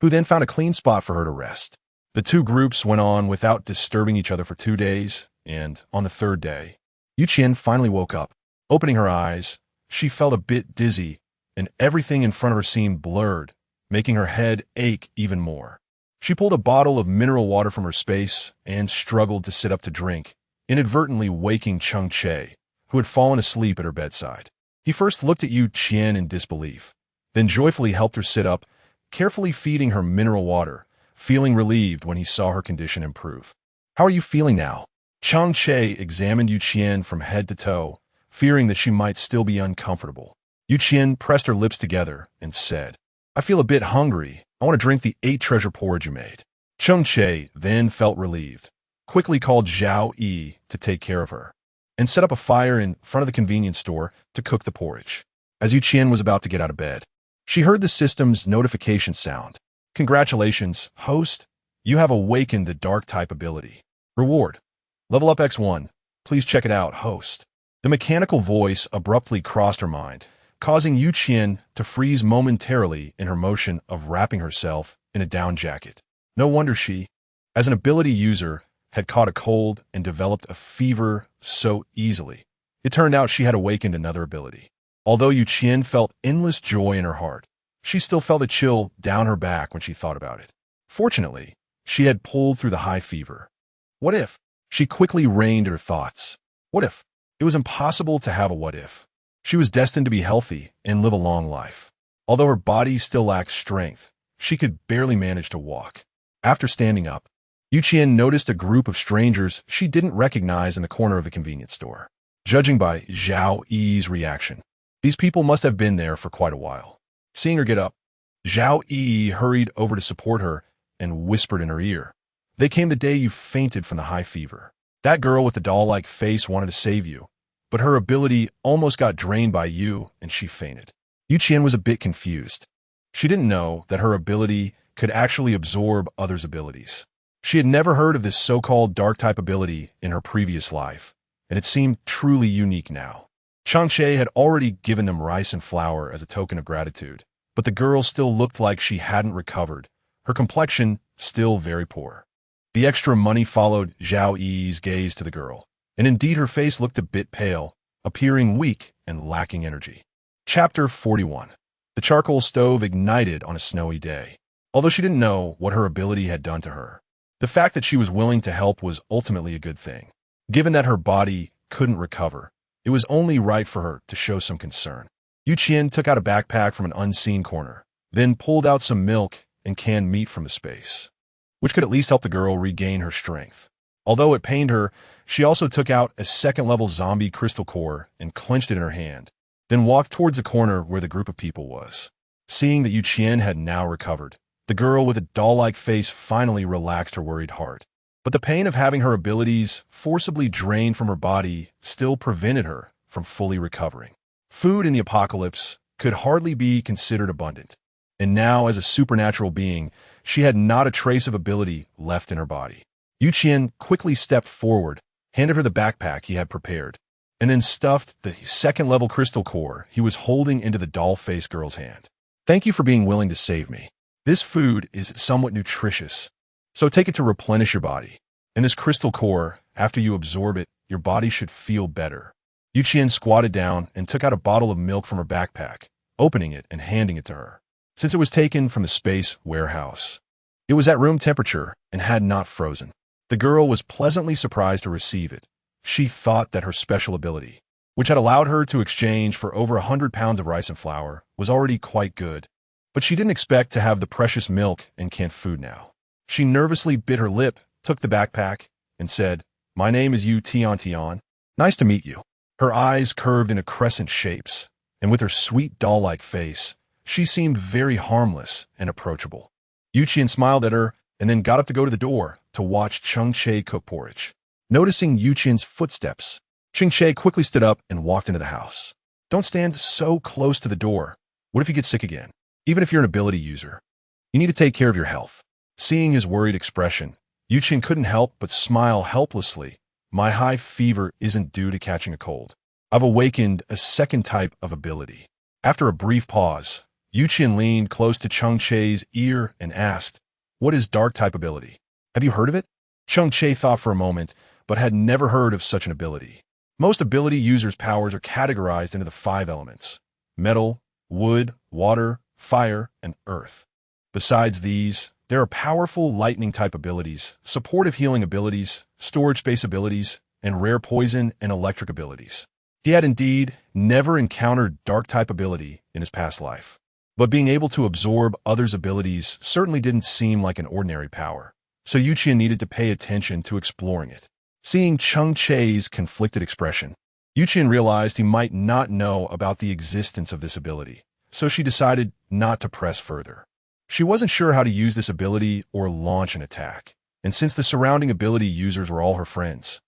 who then found a clean spot for her to rest. The two groups went on without disturbing each other for 2 days, and on the third day, Qian finally woke up. Opening her eyes, she felt a bit dizzy, and everything in front of her seemed blurred, making her head ache even more. She pulled a bottle of mineral water from her space and struggled to sit up to drink, inadvertently waking Cheng Che, who had fallen asleep at her bedside. He first looked at Qian in disbelief, then joyfully helped her sit up, carefully feeding her mineral water, feeling relieved when he saw her condition improve. "How are you feeling now?" Cheng Che examined Qian from head to toe, fearing that she might still be uncomfortable. Qian pressed her lips together and said, "I feel a bit hungry. I want to drink the 8 treasure porridge you made." Cheng Che then felt relieved, quickly called Zhao Yi to take care of her, and set up a fire in front of the convenience store to cook the porridge. As Qian was about to get out of bed, she heard the system's notification sound. "Congratulations, host. You have awakened the dark type ability. Reward: level up X1. Please check it out, host." The mechanical voice abruptly crossed her mind, causing Qian to freeze momentarily in her motion of wrapping herself in a down jacket. No wonder she, as an ability user, had caught a cold and developed a fever so easily. It turned out she had awakened another ability. Although Qian felt endless joy in her heart, she still felt a chill down her back when she thought about it. Fortunately, she had pulled through the high fever. What if? She quickly reined her thoughts. What if? It was impossible to have a what if. She was destined to be healthy and live a long life. Although her body still lacked strength, she could barely manage to walk. After standing up, Qian noticed a group of strangers she didn't recognize in the corner of the convenience store. Judging by Zhao Yi's reaction, these people must have been there for quite a while. Seeing her get up, Zhao Yi hurried over to support her and whispered in her ear, "They came the day you fainted from the high fever. That girl with the doll-like face wanted to save you, but her ability almost got drained by you and she fainted." Qian was a bit confused. She didn't know that her ability could actually absorb others' abilities. She had never heard of this so-called dark-type ability in her previous life, and it seemed truly unique now. Cheng Che had already given them rice and flour as a token of gratitude, but the girl still looked like she hadn't recovered, her complexion still very poor. The extra money followed Zhao Yi's gaze to the girl, and indeed her face looked a bit pale, appearing weak and lacking energy. Chapter 41. The charcoal stove ignited on a snowy day. Although she didn't know what her ability had done to her, the fact that she was willing to help was ultimately a good thing. Given that her body couldn't recover, it was only right for her to show some concern. Qian took out a backpack from an unseen corner, then pulled out some milk and canned meat from the space, which could at least help the girl regain her strength. Although it pained her, she also took out a second-level zombie crystal core and clenched it in her hand, then walked towards the corner where the group of people was. Seeing that Qian had now recovered, the girl with a doll-like face finally relaxed her worried heart. But the pain of having her abilities forcibly drained from her body still prevented her from fully recovering. Food in the apocalypse could hardly be considered abundant, and now as a supernatural being, she had not a trace of ability left in her body. Qian quickly stepped forward, handed her the backpack he had prepared, and then stuffed the second-level crystal core he was holding into the doll-faced girl's hand. Thank you for being willing to save me. This food is somewhat nutritious, so take it to replenish your body. And this crystal core, after you absorb it, your body should feel better. Qian squatted down and took out a bottle of milk from her backpack, opening it and handing it to her. Since it was taken from the space warehouse, it was at room temperature and had not frozen. The girl was pleasantly surprised to receive it. She thought that her special ability, which had allowed her to exchange for over 100 pounds of rice and flour, was already quite good. But she didn't expect to have the precious milk and canned food now. She nervously bit her lip, took the backpack, and said, "My name is Qian. Nice to meet you." Her eyes curved into crescent shapes, and with her sweet doll-like face, she seemed very harmless and approachable. Qian smiled at her and then got up to go to the door to watch Cheng Che cook porridge. Noticing Qian's footsteps, Cheng Che quickly stood up and walked into the house. Don't stand so close to the door. What if you get sick again? Even if you're an ability user, you need to take care of your health. Seeing his worried expression, Qian couldn't help but smile helplessly. My high fever isn't due to catching a cold. I've awakened a second type of ability. After a brief pause, Qian leaned close to Cheng Che's ear and asked, "What is dark type ability? Have you heard of it?" Cheng Che thought for a moment, but had never heard of such an ability. Most ability users' powers are categorized into the 5 elements: metal, wood, water, fire, and earth. Besides these, there are powerful lightning-type abilities, supportive healing abilities, storage space abilities, and rare poison and electric abilities. He had indeed never encountered dark-type ability in his past life, but being able to absorb others' abilities certainly didn't seem like an ordinary power, so Qian needed to pay attention to exploring it. Seeing Cheng Che's conflicted expression, Qian realized he might not know about the existence of this ability, so she decided not to press further. She wasn't sure how to use this ability or launch an attack, and since the surrounding ability users were all her friends,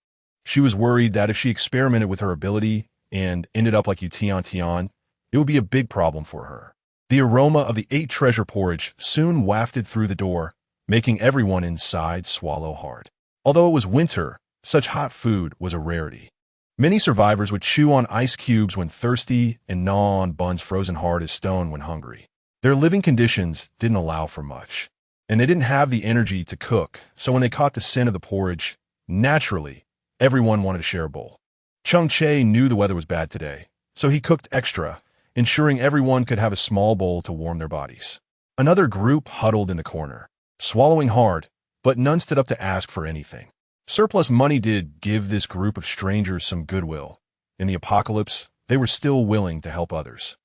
she was worried that if she experimented with her ability and ended up like Qian, it would be a big problem for her. The aroma of the 8 treasure porridge soon wafted through the door, making everyone inside swallow hard. Although it was winter, such hot food was a rarity. Many survivors would chew on ice cubes when thirsty and gnaw on buns frozen hard as stone when hungry. Their living conditions didn't allow for much, and they didn't have the energy to cook, so when they caught the scent of the porridge, naturally, everyone wanted to share a bowl. Cheng Che knew the weather was bad today, so he cooked extra, ensuring everyone could have a small bowl to warm their bodies. Another group huddled in the corner, swallowing hard, but none stood up to ask for anything. Surplus money did give this group of strangers some goodwill. In the apocalypse, they were still willing to help others.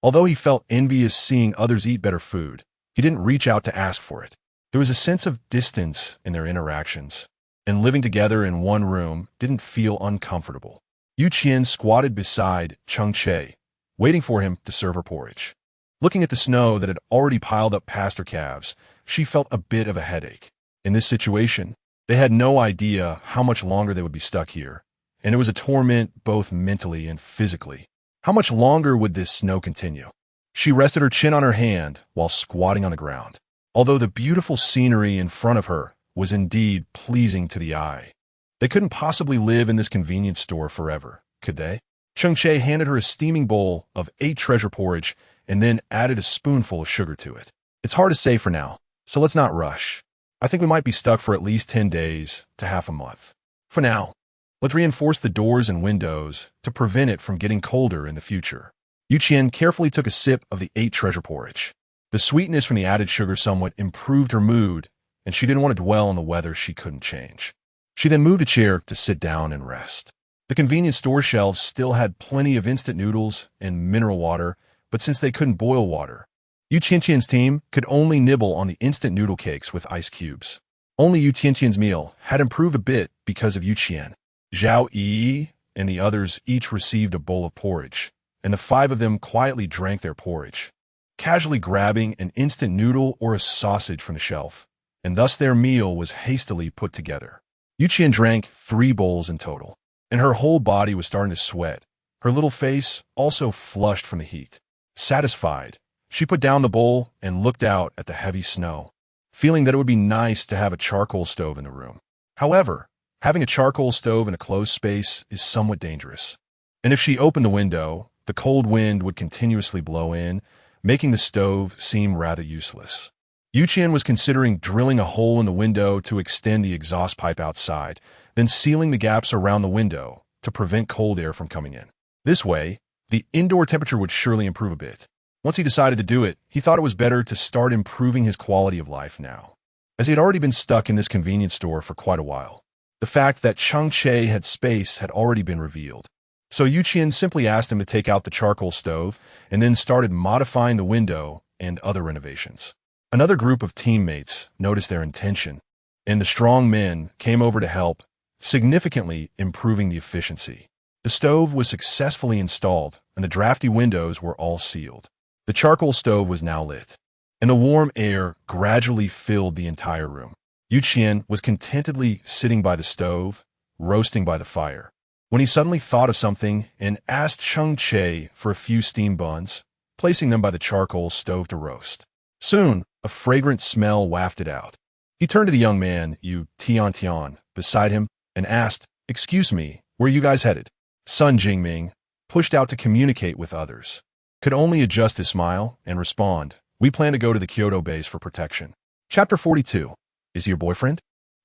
Although he felt envious seeing others eat better food, he didn't reach out to ask for it. There was a sense of distance in their interactions, and living together in one room didn't feel uncomfortable. Qian squatted beside Cheng Che, waiting for him to serve her porridge. Looking at the snow that had already piled up past her calves, she felt a bit of a headache. In this situation, they had no idea how much longer they would be stuck here, and it was a torment both mentally and physically. How much longer would this snow continue? She rested her chin on her hand while squatting on the ground. Although the beautiful scenery in front of her was indeed pleasing to the eye, they couldn't possibly live in this convenience store forever, could they? Cheng Che handed her a steaming bowl of 8 treasure porridge and then added a spoonful of sugar to it. It's hard to say for now, so let's not rush. I think we might be stuck for at least 10 days to half a month. For now, let's reinforce the doors and windows to prevent it from getting colder in the future. Qian carefully took a sip of the 8 treasure porridge. The sweetness from the added sugar somewhat improved her mood, and she didn't want to dwell on the weather she couldn't change. She then moved a chair to sit down and rest. The convenience store shelves still had plenty of instant noodles and mineral water, but since they couldn't boil water, Qian's team could only nibble on the instant noodle cakes with ice cubes. Only Yu Tiantian's meal had improved a bit because of Yu Qian. Zhao Yi and the others each received a bowl of porridge, and the five of them quietly drank their porridge, casually grabbing an instant noodle or a sausage from the shelf, and thus their meal was hastily put together. Yu Qian drank 3 bowls in total, and her whole body was starting to sweat, her little face also flushed from the heat. Satisfied, she put down the bowl and looked out at the heavy snow, feeling that it would be nice to have a charcoal stove in the room. However, having a charcoal stove in a closed space is somewhat dangerous, and if she opened the window, the cold wind would continuously blow in, making the stove seem rather useless. Yu Qian was considering drilling a hole in the window to extend the exhaust pipe outside, then sealing the gaps around the window to prevent cold air from coming in. This way, the indoor temperature would surely improve a bit. Once he decided to do it, he thought it was better to start improving his quality of life now, as he had already been stuck in this convenience store for quite a while. The fact that Cheng Che had space had already been revealed. So Yu Qian simply asked him to take out the charcoal stove and then started modifying the window and other renovations. Another group of teammates noticed their intention, and the strong men came over to help, significantly improving the efficiency. The stove was successfully installed, and the drafty windows were all sealed. The charcoal stove was now lit, and the warm air gradually filled the entire room. Yu Qian was contentedly sitting by the stove, roasting by the fire, when he suddenly thought of something and asked Cheng Che for a few steam buns, placing them by the charcoal stove to roast. Soon, a fragrant smell wafted out. He turned to the young man, Yu Tian, beside him, and asked, "Excuse me, where are you guys headed?" Sun Jingming, pushed out to communicate with others, could only adjust his smile and respond, "We plan to go to the Kyoto base for protection." Chapter 42. Is he your boyfriend?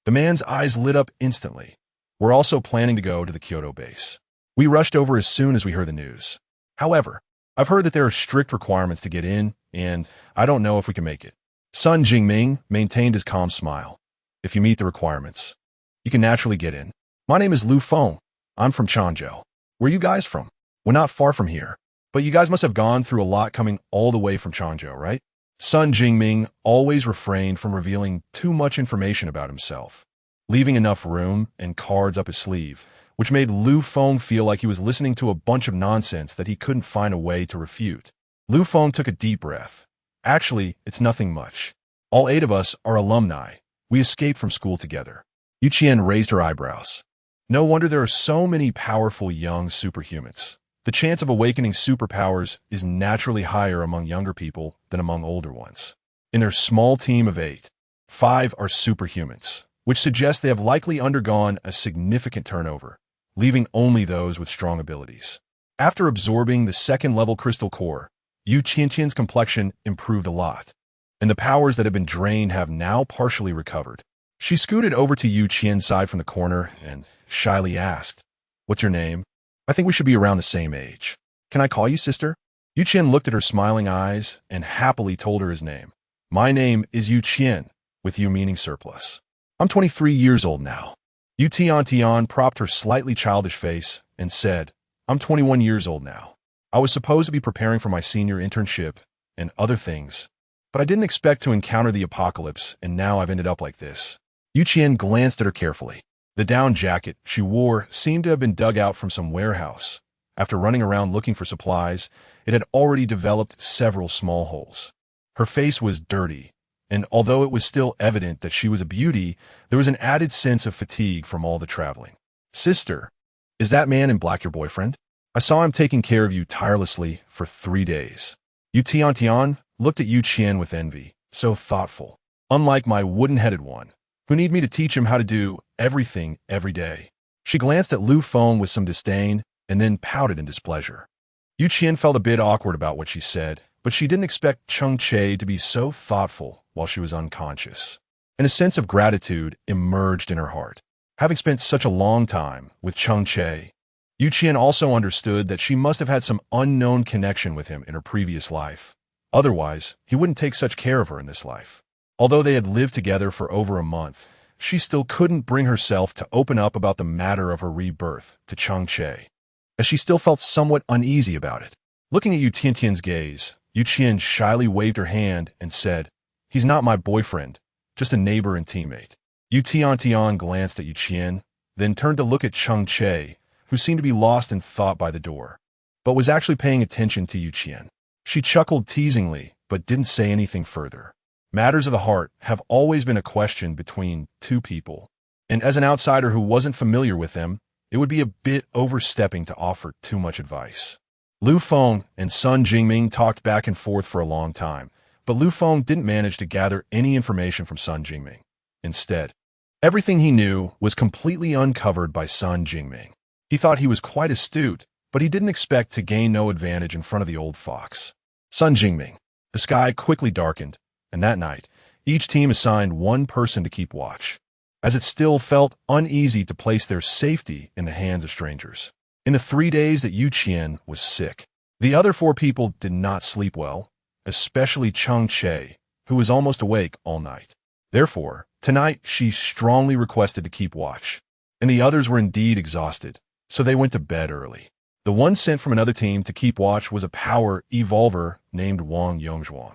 The man's eyes lit up instantly. We're also planning to go to the Kyoto base. We rushed over as soon as we heard the news. However, I've heard that there are strict requirements to get in, and I don't know if we can make it. Sun Jingming maintained his calm smile. If you meet the requirements, you can naturally get in. My name is Lu Feng. I'm from Changzhou. Where are you guys from? We're not far from here. But you guys must have gone through a lot coming all the way from Changzhou, right? Sun Jingming always refrained from revealing too much information about himself, leaving enough room and cards up his sleeve, which made Lu Feng feel like he was listening to a bunch of nonsense that he couldn't find a way to refute. Lu Feng took a deep breath. Actually, it's nothing much. All 8 of us are alumni. We escaped from school together. Yu Qian raised her eyebrows. No wonder there are so many powerful young superhumans. The chance of awakening superpowers is naturally higher among younger people than among older ones. In their small team of 8, 5 are superhumans, which suggests they have likely undergone a significant turnover, leaving only those with strong abilities. After absorbing the 2nd-level crystal core, Yu Tiantian's complexion improved a lot, and the powers that have been drained have now partially recovered. She scooted over to Yu Qian's side from the corner and shyly asked, "What's your name? I think we should be around the same age. Can I call you sister?" Yu Qian looked at her smiling eyes and happily told her his name. "My name is Yu Qian, with Yu meaning surplus. I'm 23 years old now." Yu Tian propped her slightly childish face and said, "I'm 21 years old now. I was supposed to be preparing for my senior internship and other things, but I didn't expect to encounter the apocalypse, and now I've ended up like this." Yu Qian glanced at her carefully. The down jacket she wore seemed to have been dug out from some warehouse. After running around looking for supplies, it had already developed several small holes. Her face was dirty, and although it was still evident that she was a beauty, there was an added sense of fatigue from all the traveling. "Sister, is that man in black your boyfriend? I saw him taking care of you tirelessly for 3 days." Yu Tian looked at Yu Qian with envy, so thoughtful, unlike my wooden-headed one, who need me to teach him how to do everything every day. She glanced at Lu Feng with some disdain and then pouted in displeasure. Yu Qian felt a bit awkward about what she said, but she didn't expect Cheng Che to be so thoughtful while she was unconscious, and a sense of gratitude emerged in her heart. Having spent such a long time with Cheng Che, Yu Qian also understood that she must have had some unknown connection with him in her previous life. Otherwise, he wouldn't take such care of her in this life. Although they had lived together for over a month, she still couldn't bring herself to open up about the matter of her rebirth to Cheng Che, as she still felt somewhat uneasy about it. Looking at Yu Tiantian's gaze, Yu Qian shyly waved her hand and said, "He's not my boyfriend, just a neighbor and teammate." Qian glanced at Qian, then turned to look at Cheng Che, who seemed to be lost in thought by the door, but was actually paying attention to Qian. She chuckled teasingly, but didn't say anything further. Matters of the heart have always been a question between two people, and as an outsider who wasn't familiar with them, it would be a bit overstepping to offer too much advice. Lu Feng and Sun Jingming talked back and forth for a long time, but Lu Feng didn't manage to gather any information from Sun Jingming. Instead, everything he knew was completely uncovered by Sun Jingming. He thought he was quite astute, but he didn't expect to gain no advantage in front of the old fox. Sun Jingming. The sky quickly darkened, and that night, each team assigned one person to keep watch, as it still felt uneasy to place their safety in the hands of strangers. In the 3 days that Qian was sick, the other 4 people did not sleep well, especially Cheng Che, who was almost awake all night. Therefore, tonight she strongly requested to keep watch, and the others were indeed exhausted, so they went to bed early. The one sent from another team to keep watch was a power evolver named Wang Yongzhuang,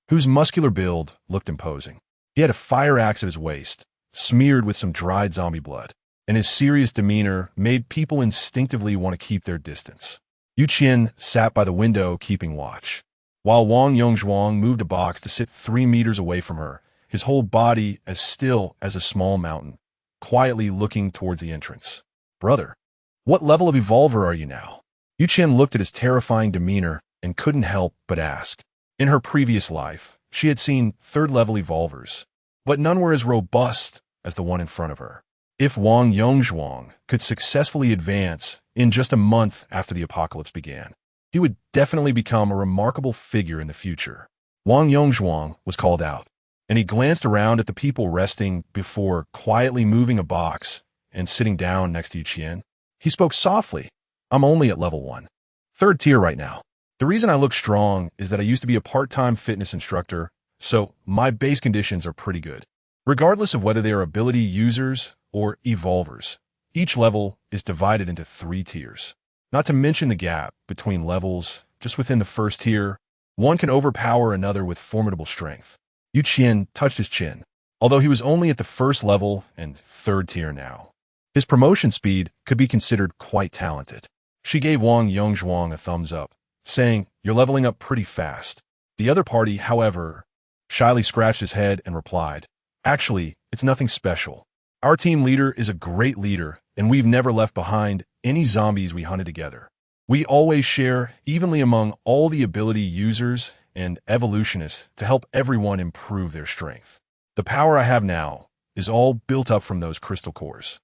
whose muscular build looked imposing. He had a fire axe at his waist, smeared with some dried zombie blood, and his serious demeanor made people instinctively want to keep their distance. Qian sat by the window keeping watch, while Wang Yongzhuang moved a box to sit 3 meters away from her, his whole body as still as a small mountain, quietly looking towards the entrance. "Brother, what level of evolver are you now?" Qian looked at his terrifying demeanor and couldn't help but ask. In her previous life, she had seen 3rd-level evolvers, but none were as robust as the one in front of her. If Wang Yongzhuang could successfully advance in just a month after the apocalypse began, he would definitely become a remarkable figure in the future. Wang Yongzhuang was called out, and he glanced around at the people resting before quietly moving a box and sitting down next to Qian. He spoke softly. "I'm only at level 1. 3rd tier right now. The reason I look strong is that I used to be a part-time fitness instructor, so my base conditions are pretty good. Regardless of whether they are ability users or evolvers, each level is divided into 3 tiers. Not to mention the gap between levels just within the 1st tier, one can overpower another with formidable strength." Qian touched his chin, although he was only at the 1st level and 3rd tier now. His promotion speed could be considered quite talented. She gave Wang Yongzhuang a thumbs up, saying, "You're leveling up pretty fast." The other party, however, shyly scratched his head and replied, "Actually, it's nothing special. Our team leader is a great leader, and we've never left behind any zombies we hunted together. We always share evenly among all the ability users and evolutionists to help everyone improve their strength. The power I have now is all built up from those crystal cores."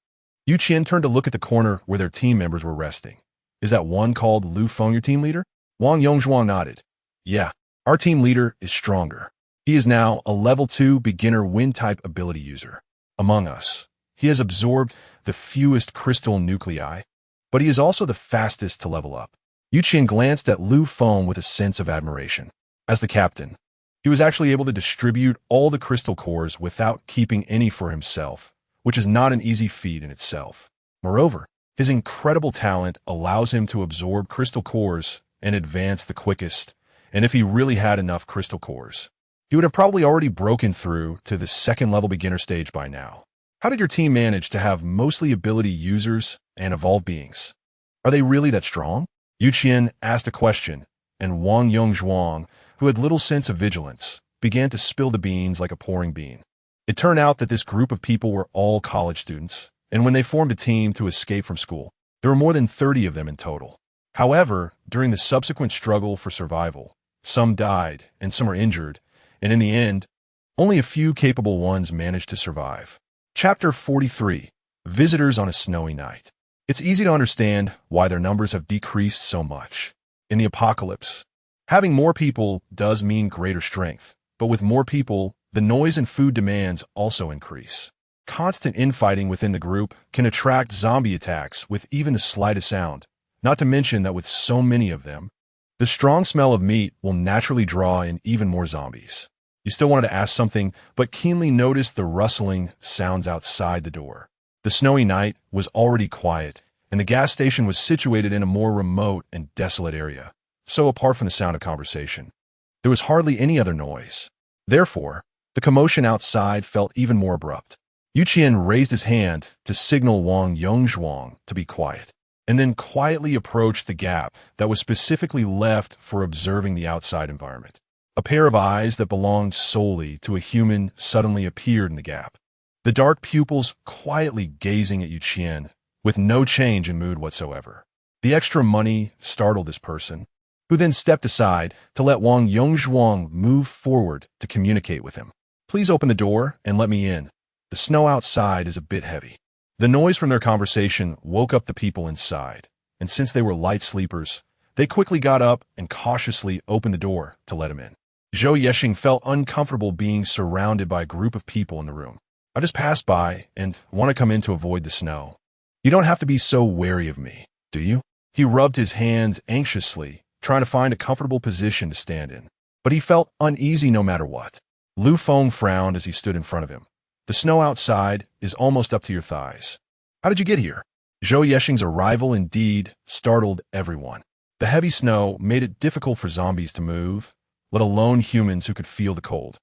Qian turned to look at the corner where their team members were resting. "Is that one called Lu Feng your team leader?" Wang Yongzhuang nodded. "Yeah, our team leader is stronger. He is now a level 2 beginner wind-type ability user. Among us, he has absorbed the fewest crystal nuclei, but he is also the fastest to level up." Qian glanced at Lu Feng with a sense of admiration. As the captain, he was actually able to distribute all the crystal cores without keeping any for himself, which is not an easy feat in itself. Moreover, his incredible talent allows him to absorb crystal cores and advance the quickest, and if he really had enough crystal cores, he would have probably already broken through to the 2nd-level beginner stage by now. "How did your team manage to have mostly ability users and evolved beings? Are they really that strong?" Qian asked a question, and Wang Yongzhuang, who had little sense of vigilance, began to spill the beans like a pouring bean. It turned out that this group of people were all college students, and when they formed a team to escape from school, there were more than 30 of them in total. However, during the subsequent struggle for survival, some died and some were injured, and in the end, only a few capable ones managed to survive. Chapter 43. Visitors on a Snowy Night. It's easy to understand why their numbers have decreased so much. In the apocalypse, having more people does mean greater strength, but with more people, the noise and food demands also increase. Constant infighting within the group can attract zombie attacks with even the slightest sound, not to mention that with so many of them, the strong smell of meat will naturally draw in even more zombies. You still wanted to ask something, but keenly noticed the rustling sounds outside the door. The snowy night was already quiet, and the gas station was situated in a more remote and desolate area, so apart from the sound of conversation, there was hardly any other noise. Therefore, the commotion outside felt even more abrupt. Qian raised his hand to signal Wang Yongzhuang to be quiet, and then quietly approached the gap that was specifically left for observing the outside environment. A pair of eyes that belonged solely to a human suddenly appeared in the gap, the dark pupils quietly gazing at Qian with no change in mood whatsoever. The extra money startled this person, who then stepped aside to let Wang Yongzhuang move forward to communicate with him. "Please open the door and let me in. The snow outside is a bit heavy." The noise from their conversation woke up the people inside, and since they were light sleepers, they quickly got up and cautiously opened the door to let him in. Zhou Yexing felt uncomfortable being surrounded by a group of people in the room. "I just passed by and want to come in to avoid the snow. You don't have to be so wary of me, do you?" He rubbed his hands anxiously, trying to find a comfortable position to stand in. But he felt uneasy no matter what. Lu Feng frowned as he stood in front of him. "The snow outside is almost up to your thighs. How did you get here?" Zhou Yexing's arrival indeed startled everyone. The heavy snow made it difficult for zombies to move, let alone humans who could feel the cold.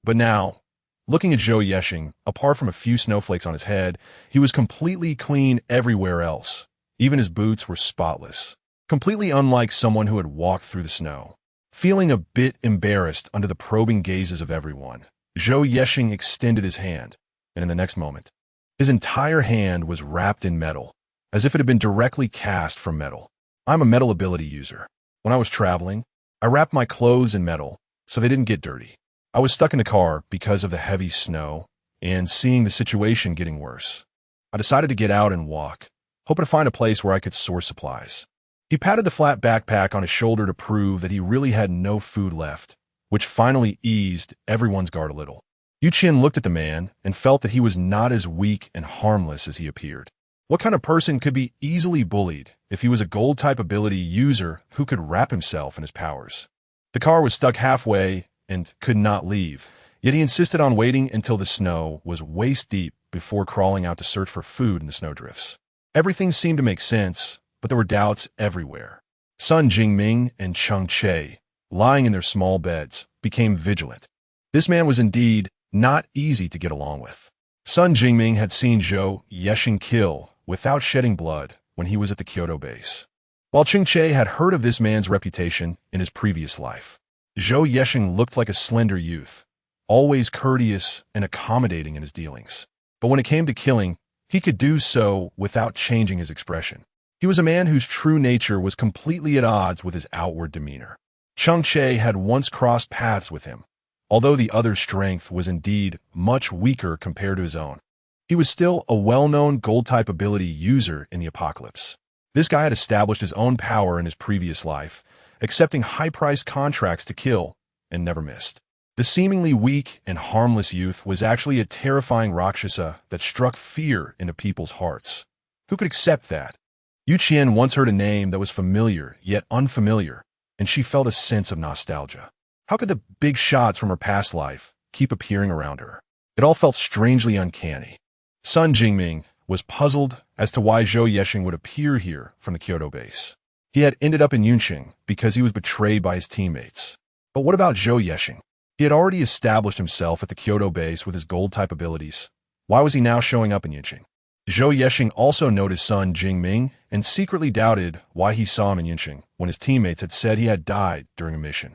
But now, looking at Zhou Yexing, apart from a few snowflakes on his head, he was completely clean everywhere else. Even his boots were spotless, completely unlike someone who had walked through the snow. Feeling a bit embarrassed under the probing gazes of everyone, Zhou Yexing extended his hand, and in the next moment, his entire hand was wrapped in metal, as if it had been directly cast from metal. "I'm a metal ability user. When I was traveling, I wrapped my clothes in metal so they didn't get dirty. I was stuck in the car because of the heavy snow, and seeing the situation getting worse, I decided to get out and walk, hoping to find a place where I could source supplies." He patted the flat backpack on his shoulder to prove that he really had no food left, which finally eased everyone's guard a little. Qian looked at the man and felt that he was not as weak and harmless as he appeared. What kind of person could be easily bullied if he was a gold-type ability user who could wrap himself in his powers? The car was stuck halfway and could not leave, yet he insisted on waiting until the snow was waist-deep before crawling out to search for food in the snowdrifts. Everything seemed to make sense, but there were doubts everywhere. Sun Jingming and Cheng Che, lying in their small beds, became vigilant. This man was indeed not easy to get along with. Sun Jingming had seen Zhou Yexing kill without shedding blood when he was at the Kyoto base, while Cheng Che had heard of this man's reputation in his previous life. Zhou Yexing looked like a slender youth, always courteous and accommodating in his dealings. But when it came to killing, he could do so without changing his expression. He was a man whose true nature was completely at odds with his outward demeanor. Cheng Che had once crossed paths with him, although the other's strength was indeed much weaker compared to his own. He was still a well-known gold-type ability user in the apocalypse. This guy had established his own power in his previous life, accepting high-priced contracts to kill, and never missed. The seemingly weak and harmless youth was actually a terrifying Rakshasa that struck fear into people's hearts. Who could accept that? Qian once heard a name that was familiar yet unfamiliar, and she felt a sense of nostalgia. How could the big shots from her past life keep appearing around her? It all felt strangely uncanny. Sun Jingming was puzzled as to why Zhou Yexing would appear here from the Kyoto base. He had ended up in Yunqing because he was betrayed by his teammates. But what about Zhou Yexing? He had already established himself at the Kyoto base with his gold-type abilities. Why was he now showing up in Yunqing? Zhou Yexing also noticed Sun Jingming and secretly doubted why he saw him in Yunqing when his teammates had said he had died during a mission.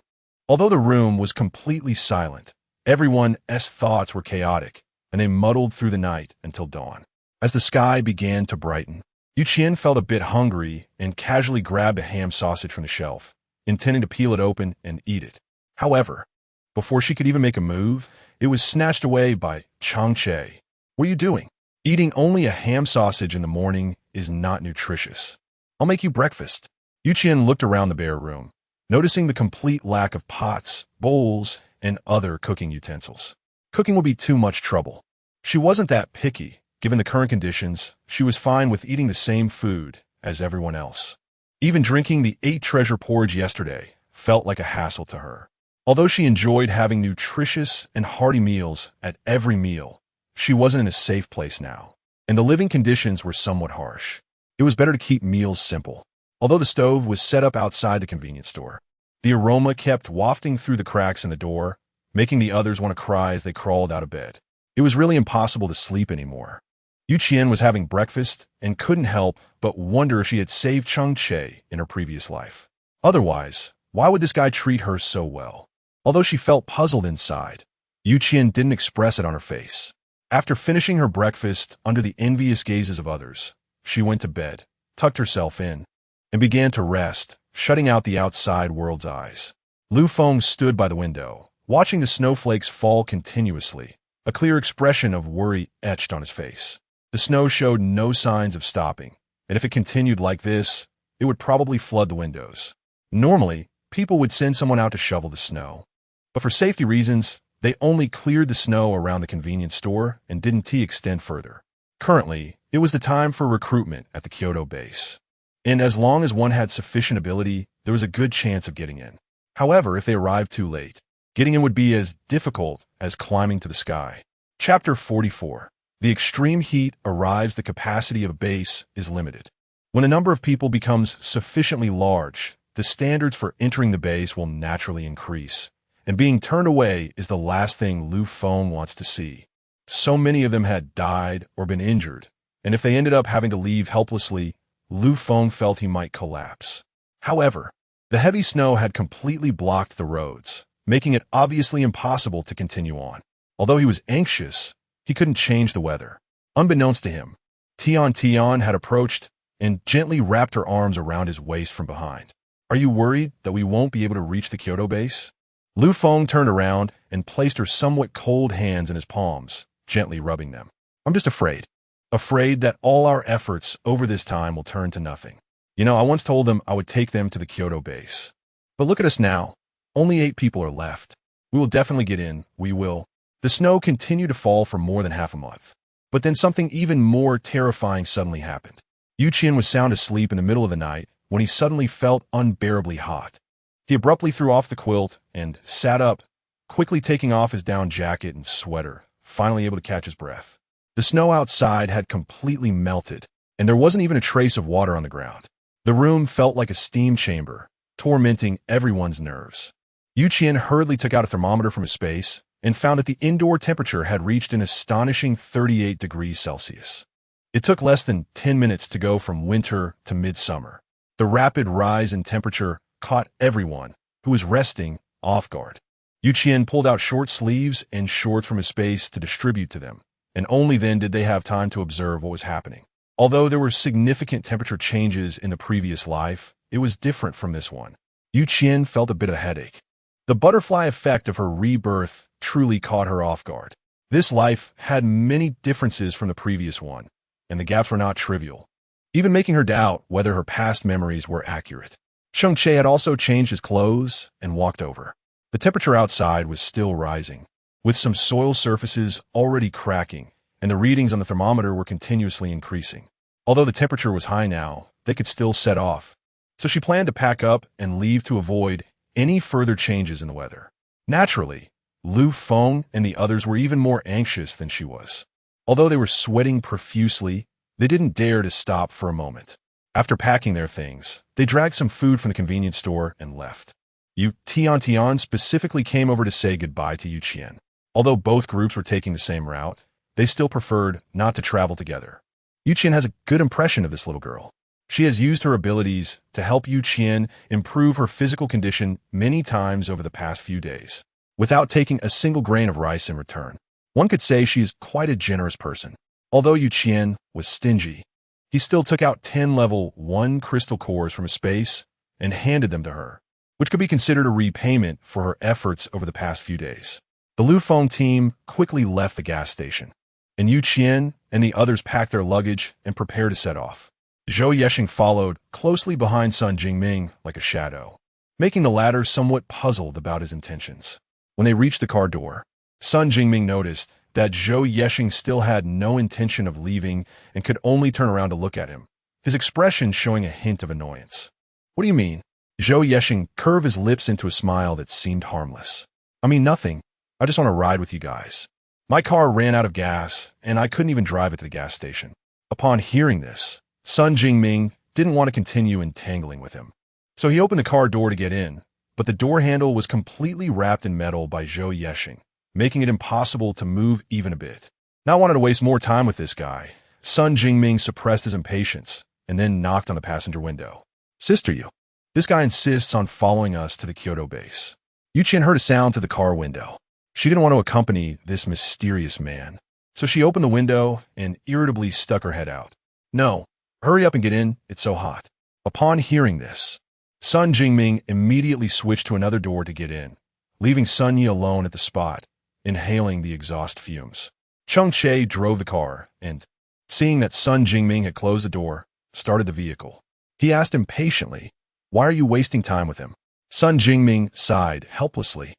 Although the room was completely silent, everyone's thoughts were chaotic, and they muddled through the night until dawn. As the sky began to brighten, Qian felt a bit hungry and casually grabbed a ham sausage from the shelf, intending to peel it open and eat it. However, before she could even make a move, it was snatched away by Cheng Che. "What are you doing? Eating only a ham sausage in the morning is not nutritious. I'll make you breakfast." Qian looked around the bare room, noticing the complete lack of pots, bowls, and other cooking utensils. Cooking would be too much trouble. She wasn't that picky. Given the current conditions, she was fine with eating the same food as everyone else. Even drinking the 8 treasure porridge yesterday felt like a hassle to her. Although she enjoyed having nutritious and hearty meals at every meal, she wasn't in a safe place now, and the living conditions were somewhat harsh. It was better to keep meals simple. Although the stove was set up outside the convenience store, the aroma kept wafting through the cracks in the door, making the others want to cry as they crawled out of bed. It was really impossible to sleep anymore. Qian was having breakfast and couldn't help but wonder if she had saved Cheng Che in her previous life. Otherwise, why would this guy treat her so well? Although she felt puzzled inside, Qian didn't express it on her face. After finishing her breakfast under the envious gazes of others, she went to bed, tucked herself in, and began to rest, shutting out the outside world's eyes. Lu Feng stood by the window, watching the snowflakes fall continuously, a clear expression of worry etched on his face. The snow showed no signs of stopping, and if it continued like this, it would probably flood the windows. Normally, people would send someone out to shovel the snow, but for safety reasons, they only cleared the snow around the convenience store and didn't extend further. Currently, it was the time for recruitment at the Kyoto base, and as long as one had sufficient ability, there was a good chance of getting in. However, if they arrived too late, getting in would be as difficult as climbing to the sky. Chapter 44. The extreme heat arrives. The capacity of a base is limited. When a number of people becomes sufficiently large, the standards for entering the base will naturally increase, and being turned away is the last thing Lu Feng wants to see. So many of them had died or been injured, and if they ended up having to leave helplessly, Lu Feng felt he might collapse. However, the heavy snow had completely blocked the roads, making it obviously impossible to continue on. Although he was anxious, he couldn't change the weather. Unbeknownst to him, Qian had approached and gently wrapped her arms around his waist from behind. "Are you worried that we won't be able to reach the Kyoto base?" Lu Feng turned around and placed her somewhat cold hands in his palms, gently rubbing them. "I'm just afraid. Afraid that all our efforts over this time will turn to nothing. I once told them I would take them to the Kyoto base. But look at us now. Only 8 people are left. We will definitely get in. We will." The snow continued to fall for more than half a month. But then something even more terrifying suddenly happened. Qian was sound asleep in the middle of the night when he suddenly felt unbearably hot. He abruptly threw off the quilt and sat up, quickly taking off his down jacket and sweater, finally able to catch his breath. The snow outside had completely melted, and there wasn't even a trace of water on the ground. The room felt like a steam chamber, tormenting everyone's nerves. Qian hurriedly took out a thermometer from his space and found that the indoor temperature had reached an astonishing 38 degrees Celsius. It took less than 10 minutes to go from winter to midsummer. The rapid rise in temperature caught everyone who was resting off guard. Qian pulled out short sleeves and shorts from his space to distribute to them, and only then did they have time to observe what was happening. Although there were significant temperature changes in the previous life, it was different from this one. Qian felt a bit of a headache. The butterfly effect of her rebirth truly caught her off guard. This life had many differences from the previous one, and the gaps were not trivial, even making her doubt whether her past memories were accurate. Cheng Che had also changed his clothes and walked over. The temperature outside was still rising, with some soil surfaces already cracking, and the readings on the thermometer were continuously increasing. Although the temperature was high now, they could still set off, so she planned to pack up and leave to avoid any further changes in the weather. Naturally, Lu Feng and the others were even more anxious than she was. Although they were sweating profusely, they didn't dare to stop for a moment. After packing their things, they dragged some food from the convenience store and left. Qian specifically came over to say goodbye to Qian. Although both groups were taking the same route, they still preferred not to travel together. Qian has a good impression of this little girl. She has used her abilities to help Qian improve her physical condition many times over the past few days, without taking a single grain of rice in return. One could say she is quite a generous person. Although Qian was stingy, he still took out 10 level 1 crystal cores from his space and handed them to her, which could be considered a repayment for her efforts over the past few days. The Lu Feng team quickly left the gas station, and Qian and the others packed their luggage and prepared to set off. Zhou Yexing followed closely behind Sun Jingming like a shadow, making the latter somewhat puzzled about his intentions. When they reached the car door, Sun Jingming noticed that Zhou Yexing still had no intention of leaving and could only turn around to look at him, his expression showing a hint of annoyance. "What do you mean?" Zhou Yexing curved his lips into a smile that seemed harmless. "I mean nothing. I just want to ride with you guys. My car ran out of gas, and I couldn't even drive it to the gas station." Upon hearing this, Sun Jingming didn't want to continue entangling with him. So he opened the car door to get in, but the door handle was completely wrapped in metal by Zhou Yexing, making it impossible to move even a bit. Not wanting to waste more time with this guy, Sun Jingming suppressed his impatience and then knocked on the passenger window. Sister you. This guy insists on following us to the Kyoto base. Yu Qian heard a sound through the car window. She didn't want to accompany this mysterious man, so she opened the window and irritably stuck her head out. No, hurry up and get in, it's so hot. Upon hearing this, Sun Jingming immediately switched to another door to get in, leaving Sun Yi alone at the spot, inhaling the exhaust fumes. Cheng Che drove the car and, seeing that Sun Jingming had closed the door, started the vehicle. He asked impatiently, "Why are you wasting time with him?" Sun Jingming sighed helplessly.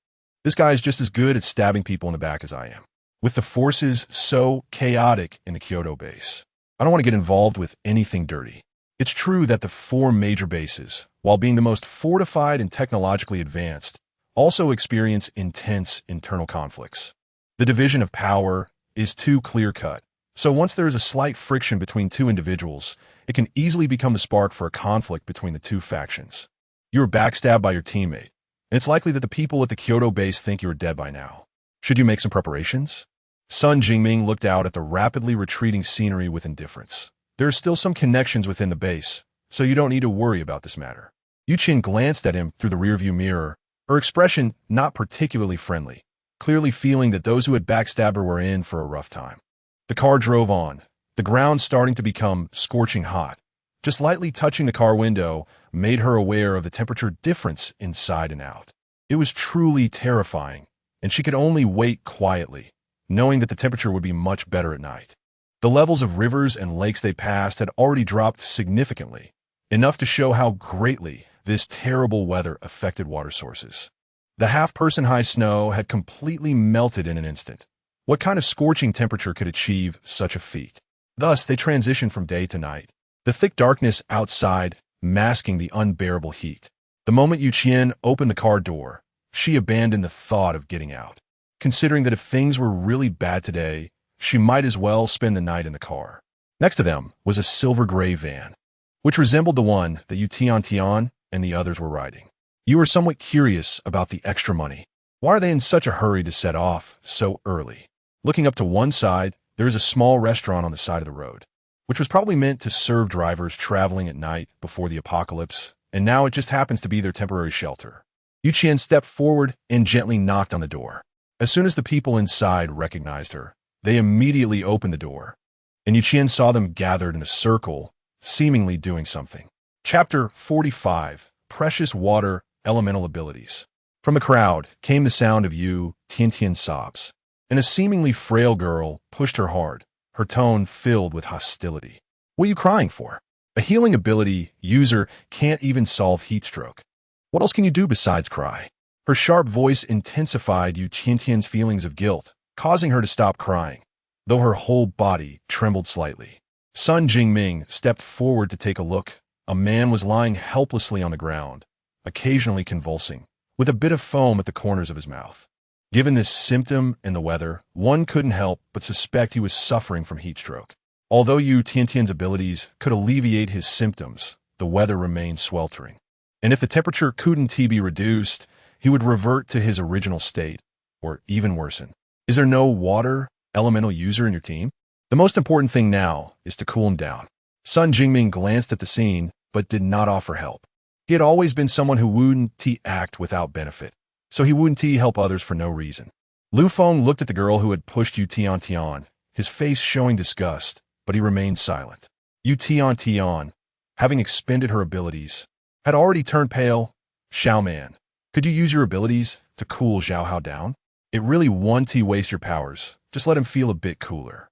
This guy is just as good at stabbing people in the back as I am. With the forces so chaotic in the Kyoto base, I don't want to get involved with anything dirty. It's true that the 4 major bases, while being the most fortified and technologically advanced, also experience intense internal conflicts. The division of power is too clear-cut, so once there is a slight friction between 2 individuals, it can easily become the spark for a conflict between the 2 factions. You were backstabbed by your teammate, and it's likely that the people at the Kyoto base think you are dead by now. Should you make some preparations? Sun Jingming looked out at the rapidly retreating scenery with indifference. There are still some connections within the base, so you don't need to worry about this matter. Yu Qian glanced at him through the rearview mirror, her expression not particularly friendly, clearly feeling that those who had backstabbed her were in for a rough time. The car drove on, the ground starting to become scorching hot. Just lightly touching the car window made her aware of the temperature difference inside and out. It was truly terrifying, and she could only wait quietly, knowing that the temperature would be much better at night. The levels of rivers and lakes they passed had already dropped significantly, enough to show how greatly this terrible weather affected water sources. The half-person high snow had completely melted in an instant. What kind of scorching temperature could achieve such a feat? Thus, they transitioned from day to night, the thick darkness outside masking the unbearable heat. The moment Yu Qian opened the car door, she abandoned the thought of getting out, considering that if things were really bad today, she might as well spend the night in the car. Next to them was a silver-gray van, which resembled the one that Qian and the others were riding. You were somewhat curious about the extra money. Why are they in such a hurry to set off so early? Looking up to one side, there is a small restaurant on the side of the road, which was probably meant to serve drivers traveling at night before the apocalypse, and now it just happens to be their temporary shelter. Yu Qian stepped forward and gently knocked on the door. As soon as the people inside recognized her, they immediately opened the door, and Yu Qian saw them gathered in a circle, seemingly doing something. Chapter 45, Precious Water Elemental Abilities. From the crowd came the sound of Yu Tiantian's sobs, and a seemingly frail girl pushed her hard, her tone filled with hostility. What are you crying for? A healing ability user can't even solve heat stroke. What else can you do besides cry? Her sharp voice intensified Yu Tiantian's feelings of guilt, causing her to stop crying, though her whole body trembled slightly. Sun Jingming stepped forward to take a look. A man was lying helplessly on the ground, occasionally convulsing, with a bit of foam at the corners of his mouth. Given this symptom and the weather, one couldn't help but suspect he was suffering from heat stroke. Although Yu Tiantian's abilities could alleviate his symptoms, the weather remained sweltering. And if the temperature couldn't be reduced, he would revert to his original state, or even worsen. Is there no water elemental user in your team? The most important thing now is to cool him down. Sun Jingming glanced at the scene, but did not offer help. He had always been someone who wouldn't act without benefit, so he wouldn't help others for no reason. Lu Feng looked at the girl who had pushed Yu Tian, his face showing disgust, but he remained silent. Yu Tian, having expended her abilities, had already turned pale. Xiao Man, could you use your abilities to cool Zhao Hao down? It really won't waste your powers. Just let him feel a bit cooler.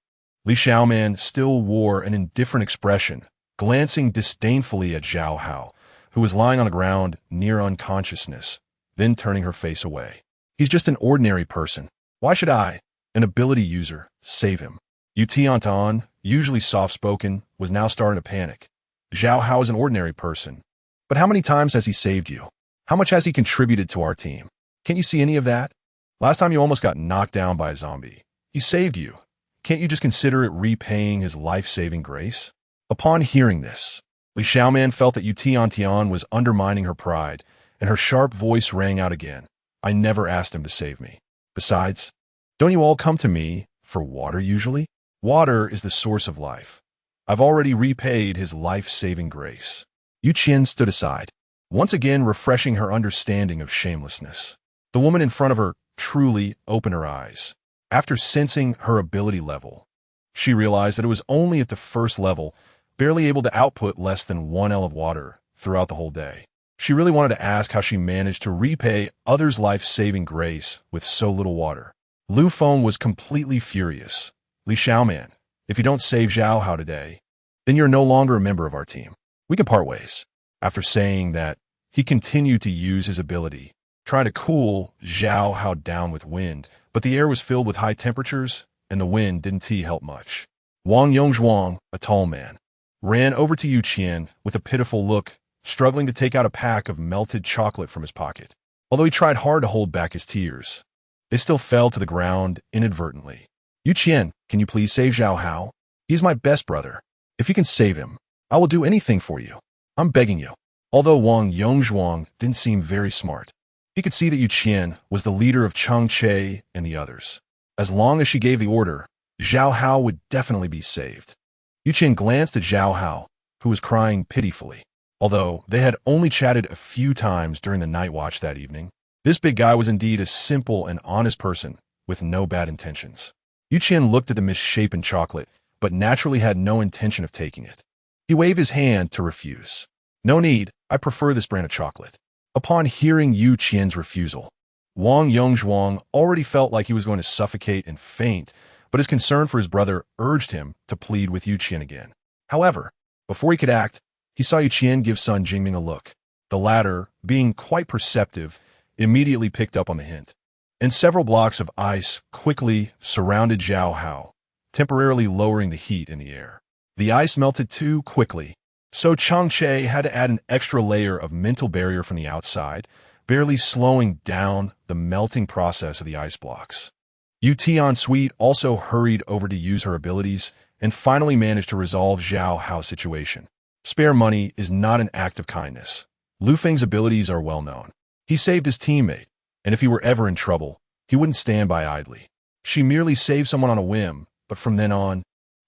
Li Xiaoman still wore an indifferent expression, glancing disdainfully at Zhao Hao, who was lying on the ground near unconsciousness, then turning her face away. He's just an ordinary person. Why should I, an ability user, save him? Yu Tian, usually soft-spoken, was now starting to panic. Zhao Hao is an ordinary person. But how many times has he saved you? How much has he contributed to our team? Can't you see any of that? Last time you almost got knocked down by a zombie. He saved you. Can't you just consider it repaying his life-saving grace? Upon hearing this, Li Xiaoman felt that Yu Tian was undermining her pride, and her sharp voice rang out again. I never asked him to save me. Besides, Don't you all come to me for water usually? Water is the source of life. I've already repaid his life-saving grace. Qian stood aside, once again refreshing her understanding of shamelessness. The woman in front of her truly opened her eyes. After sensing her ability level, she realized that it was only at the first level, barely able to output less than 1 L of water throughout the whole day. She really wanted to ask how she managed to repay others' life-saving grace with so little water. Lu Feng was completely furious. Li Xiaoman, if you don't save Zhao Hao today, then you're no longer a member of our team. We can part ways. After saying that, he continued to use his ability, trying to cool Zhao Hao down with wind, but the air was filled with high temperatures, and the wind didn't help much. Wang Yongzhuang, a tall man, ran over to Qian with a pitiful look, struggling to take out a pack of melted chocolate from his pocket. Although he tried hard to hold back his tears, they still fell to the ground inadvertently. Qian, can you please save Zhao Hao? He's my best brother. If you can save him, I will do anything for you. I'm begging you. Although Wang Yongzhuang didn't seem very smart, he could see that Qian was the leader of Cheng Che and the others. As long as she gave the order, Zhao Hao would definitely be saved. Qian glanced at Zhao Hao, who was crying pitifully. Although they had only chatted a few times during the night watch that evening, this big guy was indeed a simple and honest person with no bad intentions. Qian looked at the misshapen chocolate, but naturally had no intention of taking it. He waved his hand to refuse. No need, I prefer this brand of chocolate. Upon hearing Qian's refusal, Wang Yongzhuang already felt like he was going to suffocate and faint, but his concern for his brother urged him to plead with Qian again. However, before he could act, he saw Qian give Sun Jingming a look. The latter, being quite perceptive, immediately picked up on the hint, and several blocks of ice quickly surrounded Zhao Hao, temporarily lowering the heat in the air. The ice melted too quickly, so Cheng Che had to add an extra layer of mental barrier from the outside, barely slowing down the melting process of the ice blocks. Tian Sweet also hurried over to use her abilities and finally managed to resolve Zhao Hao's situation. Spare money is not an act of kindness. Lu Feng's abilities are well known. He saved his teammate, and if he were ever in trouble, he wouldn't stand by idly. She merely saved someone on a whim, but from then on,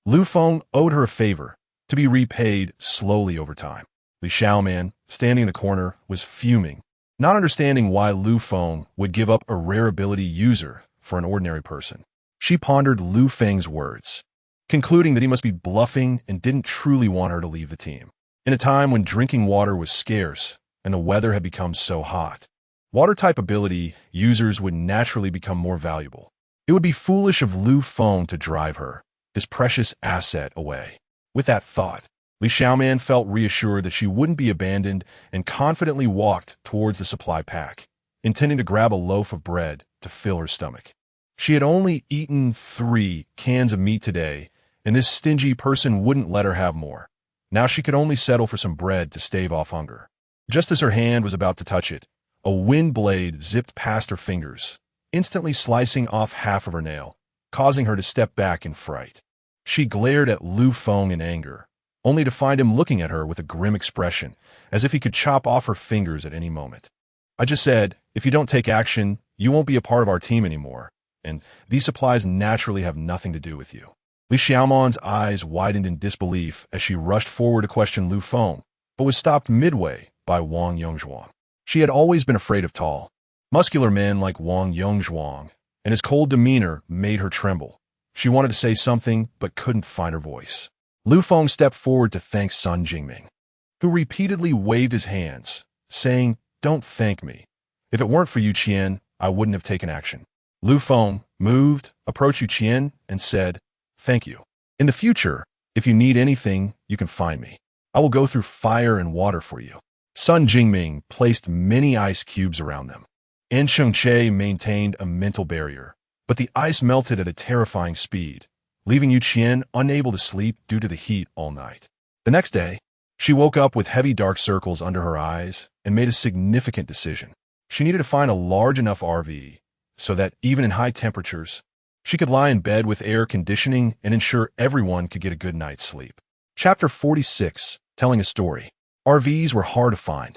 Lu Feng owed her a favor, to be repaid slowly over time. Li Xiaoman, standing in the corner, was fuming, not understanding why Lu Feng would give up a rare ability user for an ordinary person. She pondered Lu Feng's words, concluding that he must be bluffing and didn't truly want her to leave the team. In a time when drinking water was scarce and the weather had become so hot, water-type ability users would naturally become more valuable. It would be foolish of Lu Feng to drive her, his precious asset, away. With that thought, Li Xiaoman felt reassured that she wouldn't be abandoned and confidently walked towards the supply pack, intending to grab a loaf of bread to fill her stomach. She had only eaten 3 cans of meat today, and this stingy person wouldn't let her have more. Now she could only settle for some bread to stave off hunger. Just as her hand was about to touch it, a wind blade zipped past her fingers, instantly slicing off half of her nail, causing her to step back in fright. She glared at Lu Feng in anger, only to find him looking at her with a grim expression, as if he could chop off her fingers at any moment. I just said, if you don't take action, you won't be a part of our team anymore, and these supplies naturally have nothing to do with you. Li Xiaoman's eyes widened in disbelief as she rushed forward to question Lu Feng, but was stopped midway by Wang Yongzhuang. She had always been afraid of tall, muscular men like Wang Yongzhuang, and his cold demeanor made her tremble. She wanted to say something, but couldn't find her voice. Lu Feng stepped forward to thank Sun Jingming, who repeatedly waved his hands, saying, "Don't thank me. If it weren't for Qian, I wouldn't have taken action." Lu Feng moved, approached Qian, and said, "Thank you. In the future, if you need anything, you can find me. I will go through fire and water for you." Sun Jingming placed many ice cubes around them, and Cheng Che maintained a mental barrier. But the ice melted at a terrifying speed, leaving Qian unable to sleep due to the heat all night. The next day, she woke up with heavy dark circles under her eyes and made a significant decision. She needed to find a large enough RV so that, even in high temperatures, she could lie in bed with air conditioning and ensure everyone could get a good night's sleep. Chapter 46, Telling a Story. RVs were hard to find,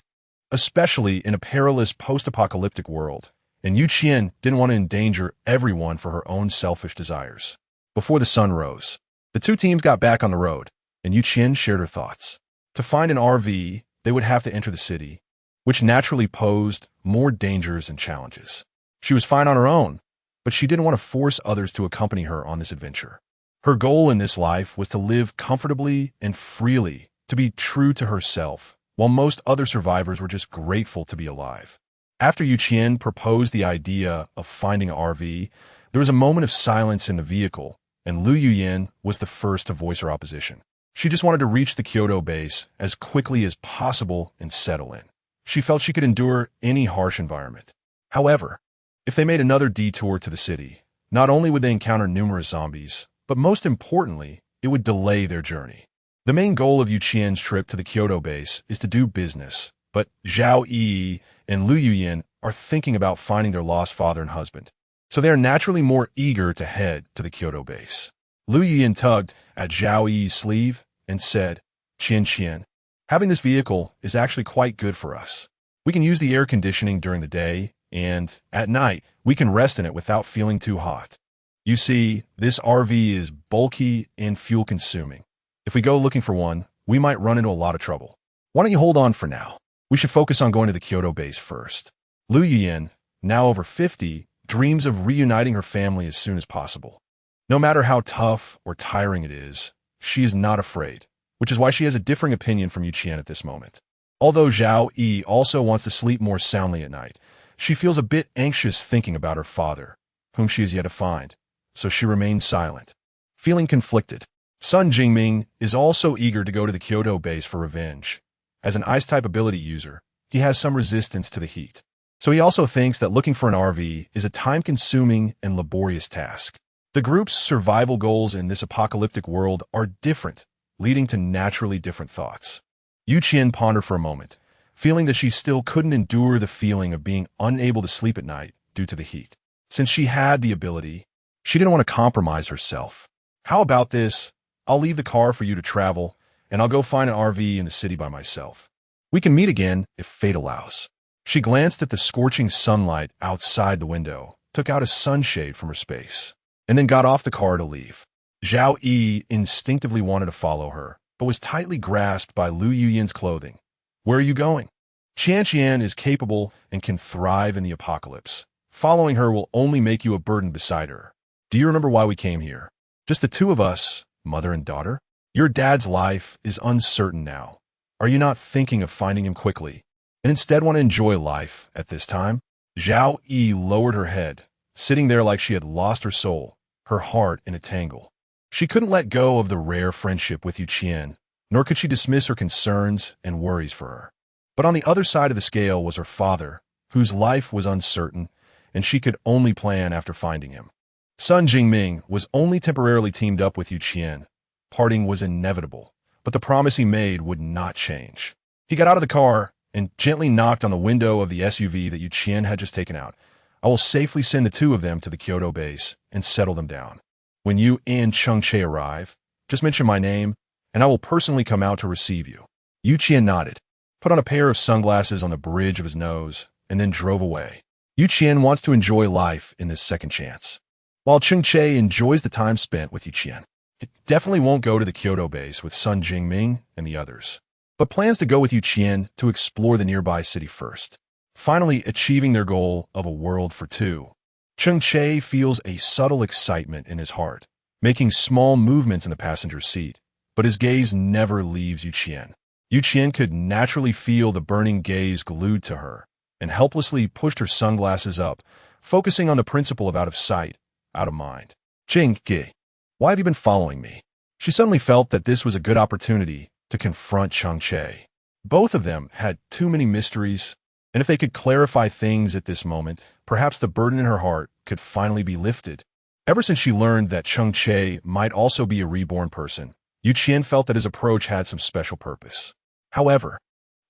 especially in a perilous post-apocalyptic world, and Qian didn't want to endanger everyone for her own selfish desires. Before the sun rose, the two teams got back on the road, and Qian shared her thoughts. To find an RV, they would have to enter the city, which naturally posed more dangers and challenges. She was fine on her own, but she didn't want to force others to accompany her on this adventure. Her goal in this life was to live comfortably and freely, to be true to herself, while most other survivors were just grateful to be alive. After Qian proposed the idea of finding an RV, there was a moment of silence in the vehicle, and Lu Yuyin was the first to voice her opposition. She just wanted to reach the Kyoto base as quickly as possible and settle in. She felt she could endure any harsh environment. However, if they made another detour to the city, not only would they encounter numerous zombies, but most importantly, it would delay their journey. The main goal of Qian's trip to the Kyoto base is to do business, but Zhao Yi and Lu Yuyin are thinking about finding their lost father and husband, so they are naturally more eager to head to the Kyoto base. Lu Yuyin tugged at Zhao Yi's sleeve and said, Qian, having this vehicle is actually quite good for us. We can use the air conditioning during the day, and at night, we can rest in it without feeling too hot. You see, this RV is bulky and fuel-consuming. If we go looking for one, we might run into a lot of trouble. Why don't you hold on for now? We should focus on going to the Kyoto base first. Lu Yuyin, now over 50, dreams of reuniting her family as soon as possible. No matter how tough or tiring it is, she is not afraid, which is why she has a differing opinion from Qian at this moment. Although Zhao Yi also wants to sleep more soundly at night, she feels a bit anxious thinking about her father, whom she is yet to find, so she remains silent. Feeling conflicted, Sun Jingming is also eager to go to the Kyoto base for revenge. As an ice-type ability user, he has some resistance to the heat. So he also thinks that looking for an RV is a time-consuming and laborious task. The group's survival goals in this apocalyptic world are different, leading to naturally different thoughts. Qian pondered for a moment, feeling that she still couldn't endure the feeling of being unable to sleep at night due to the heat. Since she had the ability, she didn't want to compromise herself. How about this? I'll leave the car for you to travel, and I'll go find an RV in the city by myself. We can meet again if fate allows. She glanced at the scorching sunlight outside the window, took out a sunshade from her space, and then got off the car to leave. Zhao Yi instinctively wanted to follow her, but was tightly grasped by Lu Yuyin's clothing. Where are you going? Qian is capable and can thrive in the apocalypse. Following her will only make you a burden beside her. Do you remember why we came here? Just the two of us, mother and daughter? Your dad's life is uncertain now. Are you not thinking of finding him quickly, and instead want to enjoy life at this time? Zhao Yi lowered her head, sitting there like she had lost her soul, her heart in a tangle. She couldn't let go of the rare friendship with Qian, nor could she dismiss her concerns and worries for her. But on the other side of the scale was her father, whose life was uncertain, and she could only plan after finding him. Sun Jingming was only temporarily teamed up with Qian. Parting was inevitable, but the promise he made would not change. He got out of the car and gently knocked on the window of the SUV that Qian had just taken out. I will safely send the two of them to the Kyoto base and settle them down. When you and Cheng Che arrive, just mention my name, and I will personally come out to receive you. Qian nodded, put on a pair of sunglasses on the bridge of his nose, and then drove away. Qian wants to enjoy life in this second chance. While Cheng Che enjoys the time spent with Qian, it definitely won't go to the Kyoto base with Sun Jingming and the others, but plans to go with Qian to explore the nearby city first, finally achieving their goal of a world for two. Cheng Che feels a subtle excitement in his heart, making small movements in the passenger seat, but his gaze never leaves Qian. Qian could naturally feel the burning gaze glued to her, and helplessly pushed her sunglasses up, focusing on the principle of out of sight, out of mind. Cheng Che, why have you been following me? She suddenly felt that this was a good opportunity to confront Cheng Che. Both of them had too many mysteries, and if they could clarify things at this moment, perhaps the burden in her heart could finally be lifted. Ever since she learned that Cheng Che might also be a reborn person, Qian felt that his approach had some special purpose. However,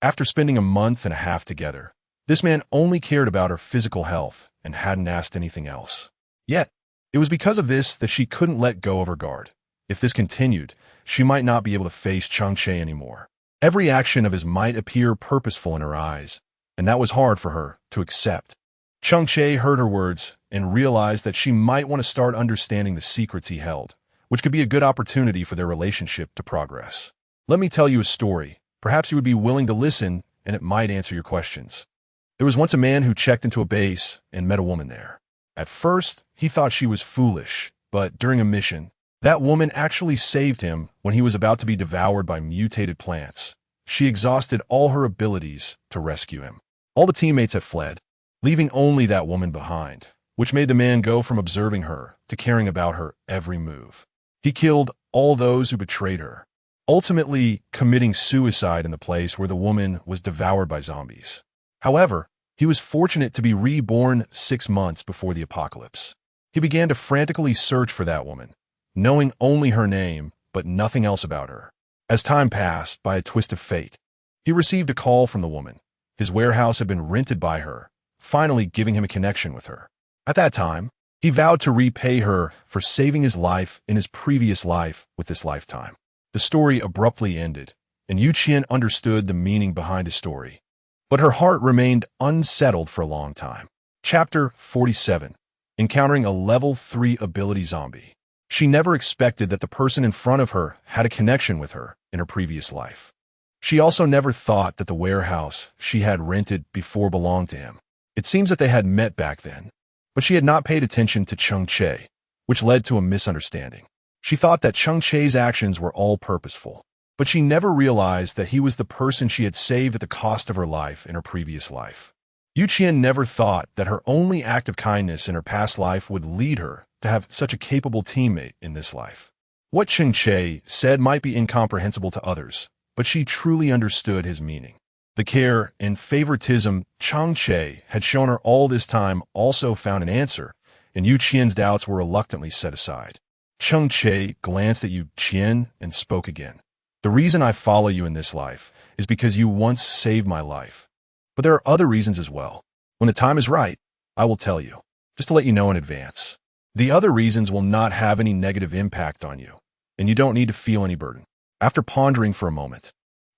after spending a month and a half together, this man only cared about her physical health and hadn't asked anything else. Yet, it was because of this that she couldn't let go of her guard. If this continued, she might not be able to face Cheng Che anymore. Every action of his might appear purposeful in her eyes, and that was hard for her to accept. Cheng Che heard her words and realized that she might want to start understanding the secrets he held, which could be a good opportunity for their relationship to progress. Let me tell you a story. Perhaps you would be willing to listen, and it might answer your questions. There was once a man who checked into a base and met a woman there. At first, he thought she was foolish, but during a mission, that woman actually saved him when he was about to be devoured by mutated plants. She exhausted all her abilities to rescue him. All the teammates had fled, leaving only that woman behind, which made the man go from observing her to caring about her every move. He killed all those who betrayed her, ultimately committing suicide in the place where the woman was devoured by zombies. However, he was fortunate to be reborn 6 months before the apocalypse. He began to frantically search for that woman, knowing only her name, but nothing else about her. As time passed, by a twist of fate, he received a call from the woman. His warehouse had been rented by her, finally giving him a connection with her. At that time, he vowed to repay her for saving his life in his previous life with this lifetime. The story abruptly ended, and Qian understood the meaning behind his story. But her heart remained unsettled for a long time. Chapter 47. Encountering a Level 3 ability zombie. She never expected that the person in front of her had a connection with her in her previous life. She also never thought that the warehouse she had rented before belonged to him. It seems that they had met back then, but she had not paid attention to Cheng Che, which led to a misunderstanding. She thought that Cheng Che's actions were all purposeful, but she never realized that he was the person she had saved at the cost of her life in her previous life. Qian never thought that her only act of kindness in her past life would lead her to have such a capable teammate in this life. What Cheng Che said might be incomprehensible to others, but she truly understood his meaning. The care and favoritism Cheng Che had shown her all this time also found an answer, and Qian's doubts were reluctantly set aside. Cheng Che glanced at Qian and spoke again. The reason I follow you in this life is because you once saved my life. But there are other reasons as well. When the time is right, I will tell you, just to let you know in advance. The other reasons will not have any negative impact on you, and you don't need to feel any burden. After pondering for a moment,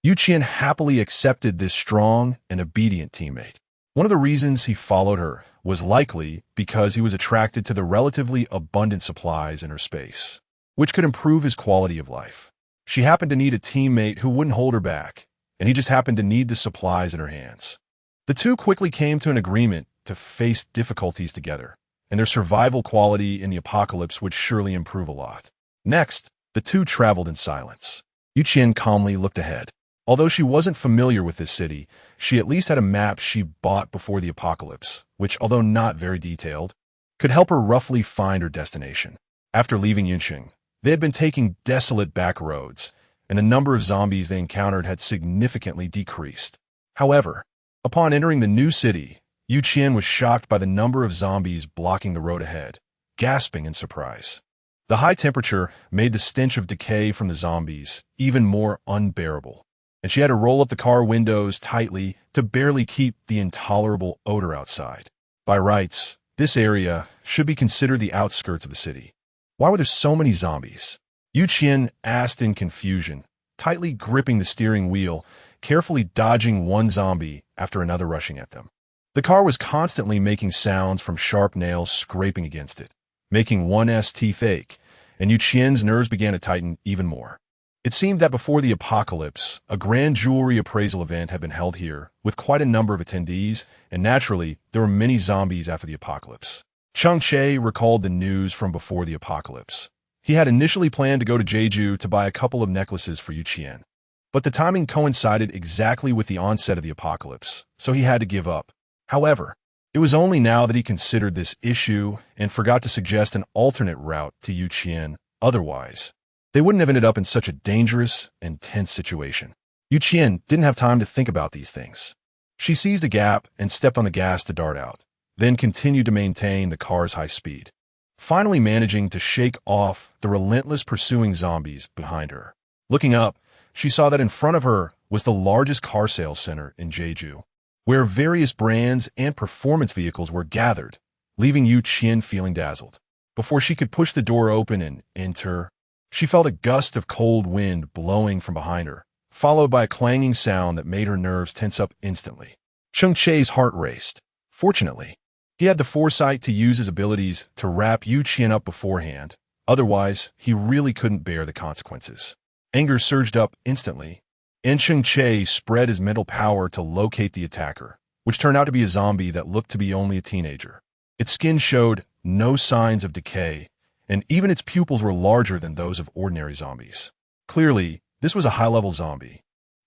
Qian happily accepted this strong and obedient teammate. One of the reasons he followed her was likely because he was attracted to the relatively abundant supplies in her space, which could improve his quality of life. She happened to need a teammate who wouldn't hold her back, and he just happened to need the supplies in her hands. The two quickly came to an agreement to face difficulties together, and their survival quality in the apocalypse would surely improve a lot. Next, the two traveled in silence. Qian calmly looked ahead. Although she wasn't familiar with this city, she at least had a map she bought before the apocalypse, which, although not very detailed, could help her roughly find her destination. After leaving Yunqing, they had been taking desolate back roads, and the number of zombies they encountered had significantly decreased. However, upon entering the new city, Qian was shocked by the number of zombies blocking the road ahead, gasping in surprise. The high temperature made the stench of decay from the zombies even more unbearable, and she had to roll up the car windows tightly to barely keep the intolerable odor outside. By rights, this area should be considered the outskirts of the city. Why were there so many zombies? Qian asked in confusion, tightly gripping the steering wheel, carefully dodging one zombie after another rushing at them. The car was constantly making sounds from sharp nails scraping against it, making one's teeth ache, and Qian's nerves began to tighten even more. It seemed that before the apocalypse, a grand jewelry appraisal event had been held here, with quite a number of attendees, and naturally, there were many zombies after the apocalypse. Cheng Che recalled the news from before the apocalypse. He had initially planned to go to Jeju to buy a couple of necklaces for Qian, but the timing coincided exactly with the onset of the apocalypse, so he had to give up. However, it was only now that he considered this issue and forgot to suggest an alternate route to Qian. Otherwise, they wouldn't have ended up in such a dangerous and tense situation. Qian didn't have time to think about these things. She seized a gap and stepped on the gas to dart out, then continued to maintain the car's high speed, finally managing to shake off the relentless pursuing zombies behind her. Looking up, she saw that in front of her was the largest car sales center in Jeju, where various brands and performance vehicles were gathered, leaving Qian feeling dazzled. Before she could push the door open and enter, she felt a gust of cold wind blowing from behind her, followed by a clanging sound that made her nerves tense up instantly. Cheng Che's heart raced. Fortunately, He had the foresight to use his abilities to wrap Qian up beforehand. Otherwise, he really couldn't bear the consequences. Anger surged up instantly, and Cheng Che spread his mental power to locate the attacker, which turned out to be a zombie that looked to be only a teenager. Its skin showed no signs of decay, and even its pupils were larger than those of ordinary zombies. Clearly, this was a high-level zombie,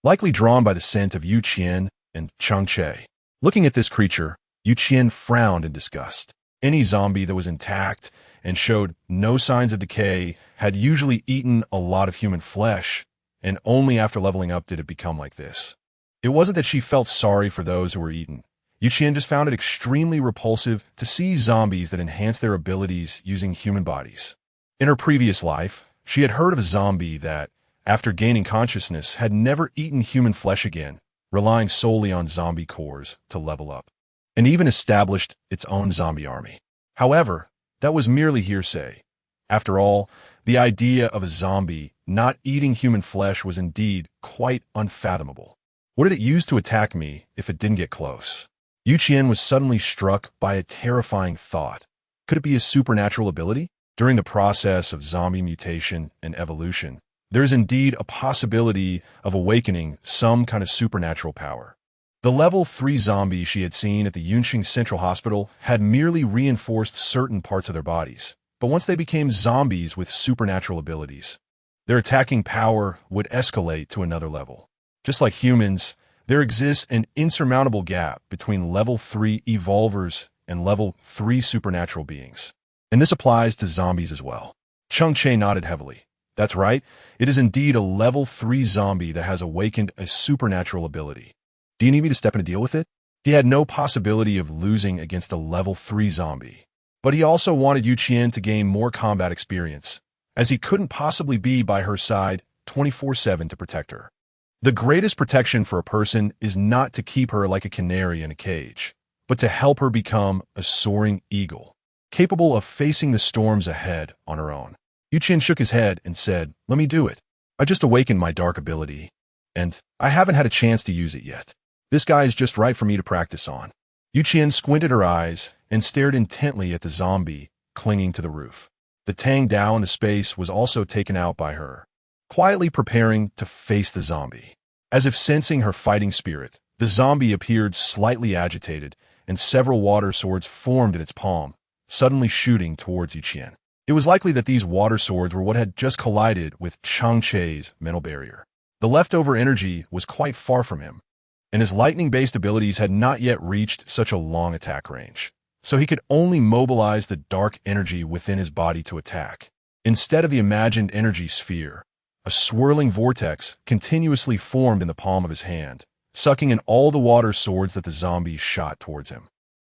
likely drawn by the scent of Qian and Cheng Che. Looking at this creature, Qian frowned in disgust. Any zombie that was intact and showed no signs of decay had usually eaten a lot of human flesh, and only after leveling up did it become like this. It wasn't that she felt sorry for those who were eaten. Qian just found it extremely repulsive to see zombies that enhance their abilities using human bodies. In her previous life, she had heard of a zombie that, after gaining consciousness, had never eaten human flesh again, relying solely on zombie cores to level up, and even established its own zombie army. However, that was merely hearsay. After all, the idea of a zombie not eating human flesh was indeed quite unfathomable. What did it use to attack me if it didn't get close? Qian was suddenly struck by a terrifying thought. Could it be a supernatural ability? During the process of zombie mutation and evolution, there is indeed a possibility of awakening some kind of supernatural power. The level 3 zombie she had seen at the Yunqing Central Hospital had merely reinforced certain parts of their bodies, but once they became zombies with supernatural abilities, their attacking power would escalate to another level. Just like humans, there exists an insurmountable gap between level 3 evolvers and level 3 supernatural beings. And this applies to zombies as well. Cheng Che nodded heavily. That's right, it is indeed a level 3 zombie that has awakened a supernatural ability. Do you need me to step in and deal with it? He had no possibility of losing against a level 3 zombie. But he also wanted Qian to gain more combat experience, as he couldn't possibly be by her side 24/7 to protect her. The greatest protection for a person is not to keep her like a canary in a cage, but to help her become a soaring eagle, capable of facing the storms ahead on her own. Qian shook his head and said, "Let me do it. I just awakened my dark ability, and I haven't had a chance to use it yet. This guy is just right for me to practice on." Qian squinted her eyes and stared intently at the zombie clinging to the roof. The Tang Dao in the space was also taken out by her, quietly preparing to face the zombie. As if sensing her fighting spirit, the zombie appeared slightly agitated, and several water swords formed in its palm, suddenly shooting towards Qian. It was likely that these water swords were what had just collided with Cheng Che's mental barrier. The leftover energy was quite far from him, and his lightning-based abilities had not yet reached such a long attack range, so he could only mobilize the dark energy within his body to attack. Instead of the imagined energy sphere, a swirling vortex continuously formed in the palm of his hand, sucking in all the water swords that the zombie shot towards him.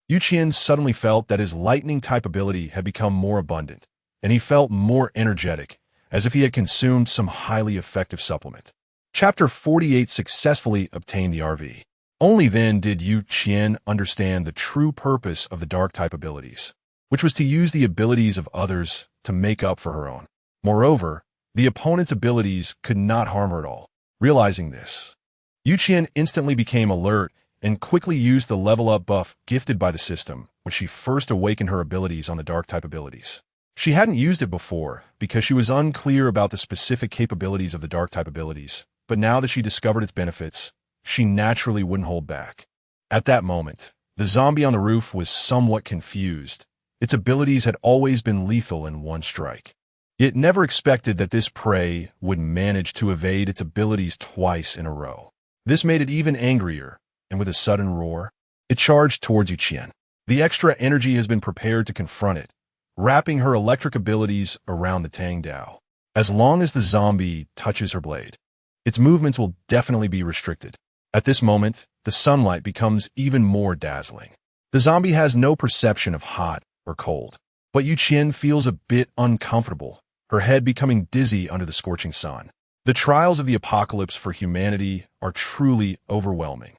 Qian suddenly felt that his lightning-type ability had become more abundant, and he felt more energetic, as if he had consumed some highly effective supplement. Chapter 48 successfully obtained the RV. Only then did Qian understand the true purpose of the dark-type abilities, which was to use the abilities of others to make up for her own. Moreover, the opponent's abilities could not harm her at all. Realizing this, Qian instantly became alert and quickly used the level-up buff gifted by the system when she first awakened her abilities on the dark-type abilities. She hadn't used it before because she was unclear about the specific capabilities of the dark-type abilities, but now that she discovered its benefits, she naturally wouldn't hold back. At that moment, the zombie on the roof was somewhat confused. Its abilities had always been lethal in one strike. It never expected that this prey would manage to evade its abilities twice in a row. This made it even angrier, and with a sudden roar, it charged towards Qian. The extra energy has been prepared to confront it, wrapping her electric abilities around the Tang Dao. As long as the zombie touches her blade, its movements will definitely be restricted. At this moment, the sunlight becomes even more dazzling. The zombie has no perception of hot or cold, but Qian feels a bit uncomfortable, her head becoming dizzy under the scorching sun. The trials of the apocalypse for humanity are truly overwhelming.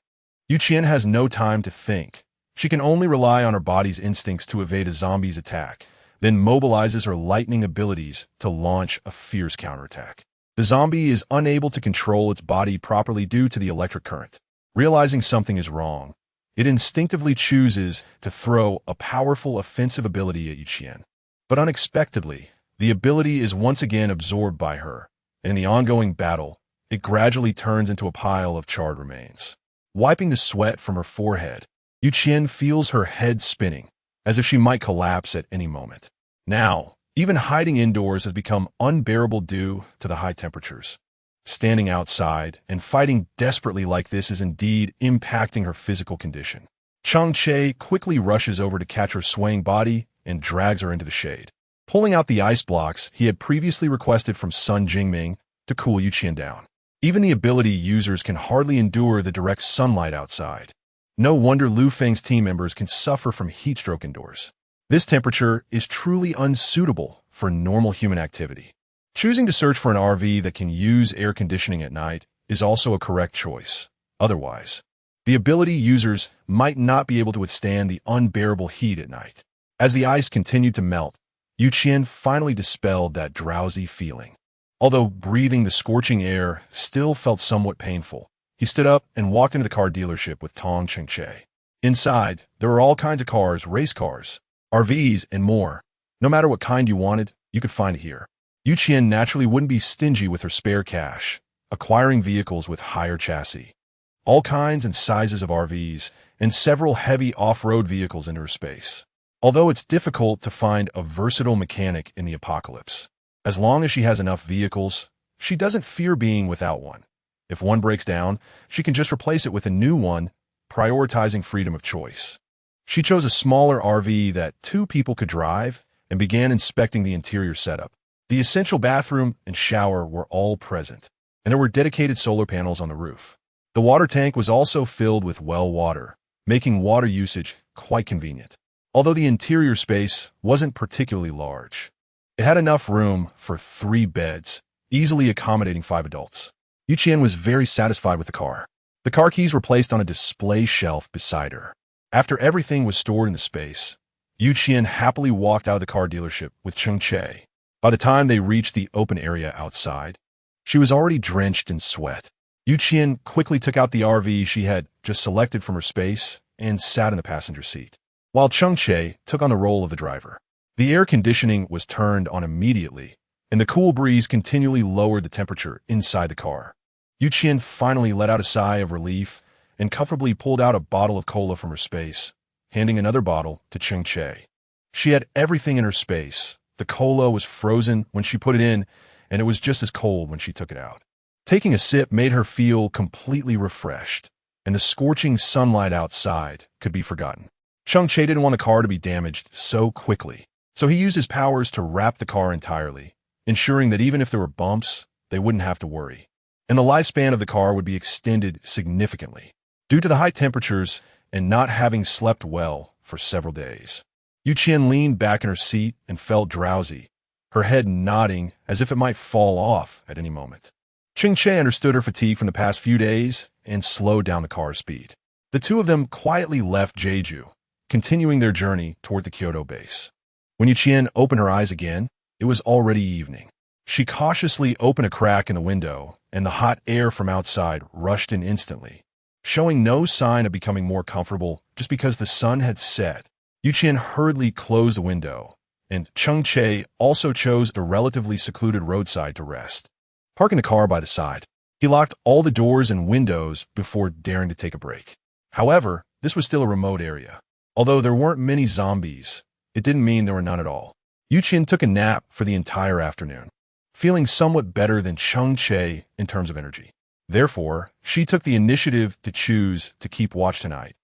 Qian has no time to think. She can only rely on her body's instincts to evade a zombie's attack, then mobilizes her lightning abilities to launch a fierce counterattack. The zombie is unable to control its body properly due to the electric current. Realizing something is wrong, It instinctively chooses to throw a powerful offensive ability at Qian. But unexpectedly, the ability is once again absorbed by her, and in the ongoing battle, it gradually turns into a pile of charred remains. Wiping the sweat from her forehead, Qian feels her head spinning, as if she might collapse at any moment. Now, even hiding indoors has become unbearable due to the high temperatures. Standing outside and fighting desperately like this is indeed impacting her physical condition. Cheng Che quickly rushes over to catch her swaying body and drags her into the shade. Pulling out the ice blocks he had previously requested from Sun Jingming to cool Qian down. Even the ability users can hardly endure the direct sunlight outside. No wonder Lu Feng's team members can suffer from heat stroke indoors. This temperature is truly unsuitable for normal human activity. Choosing to search for an RV that can use air conditioning at night is also a correct choice. Otherwise, the ability users might not be able to withstand the unbearable heat at night. As the ice continued to melt, Qian finally dispelled that drowsy feeling. Although breathing the scorching air still felt somewhat painful, he stood up and walked into the car dealership with Cheng Che. Inside, there were all kinds of cars, race cars, RVs, and more. No matter what kind you wanted, you could find it here. Qian naturally wouldn't be stingy with her spare cash, acquiring vehicles with higher chassis. All kinds and sizes of RVs, and several heavy off-road vehicles into her space. Although it's difficult to find a versatile mechanic in the apocalypse, as long as she has enough vehicles, she doesn't fear being without one. If one breaks down, she can just replace it with a new one, prioritizing freedom of choice. She chose a smaller RV that 2 people could drive and began inspecting the interior setup. The essential bathroom and shower were all present, and there were dedicated solar panels on the roof. The water tank was also filled with well water, making water usage quite convenient. Although the interior space wasn't particularly large, it had enough room for 3 beds, easily accommodating 5 adults. Qian was very satisfied with the car. The car keys were placed on a display shelf beside her. After everything was stored in the space, Qian happily walked out of the car dealership with Cheng Che. By the time they reached the open area outside, she was already drenched in sweat. Qian quickly took out the RV she had just selected from her space and sat in the passenger seat, while Cheng Che took on the role of the driver. The air conditioning was turned on immediately, and the cool breeze continually lowered the temperature inside the car. Qian finally let out a sigh of relief and comfortably pulled out a bottle of cola from her space, handing another bottle to Cheng Che. She had everything in her space. The cola was frozen when she put it in, and it was just as cold when she took it out. Taking a sip made her feel completely refreshed, and the scorching sunlight outside could be forgotten. Cheng Che didn't want the car to be damaged so quickly, so he used his powers to wrap the car entirely, ensuring that even if there were bumps, they wouldn't have to worry. And the lifespan of the car would be extended significantly, due to the high temperatures and not having slept well for several days. Qian leaned back in her seat and felt drowsy, her head nodding as if it might fall off at any moment. Cheng Che understood her fatigue from the past few days and slowed down the car's speed. The 2 of them quietly left Jeju, continuing their journey toward the Kyoto base. When Qian opened her eyes again, it was already evening. She cautiously opened a crack in the window, and the hot air from outside rushed in instantly, showing no sign of becoming more comfortable just because the sun had set. Qian hurriedly closed the window, and Cheng Che also chose a relatively secluded roadside to rest. Parking the car by the side, he locked all the doors and windows before daring to take a break. However, this was still a remote area. Although there weren't many zombies, it didn't mean there were none at all. Qian took a nap for the entire afternoon, feeling somewhat better than Cheng Che in terms of energy. Therefore, she took the initiative to choose to keep watch tonight,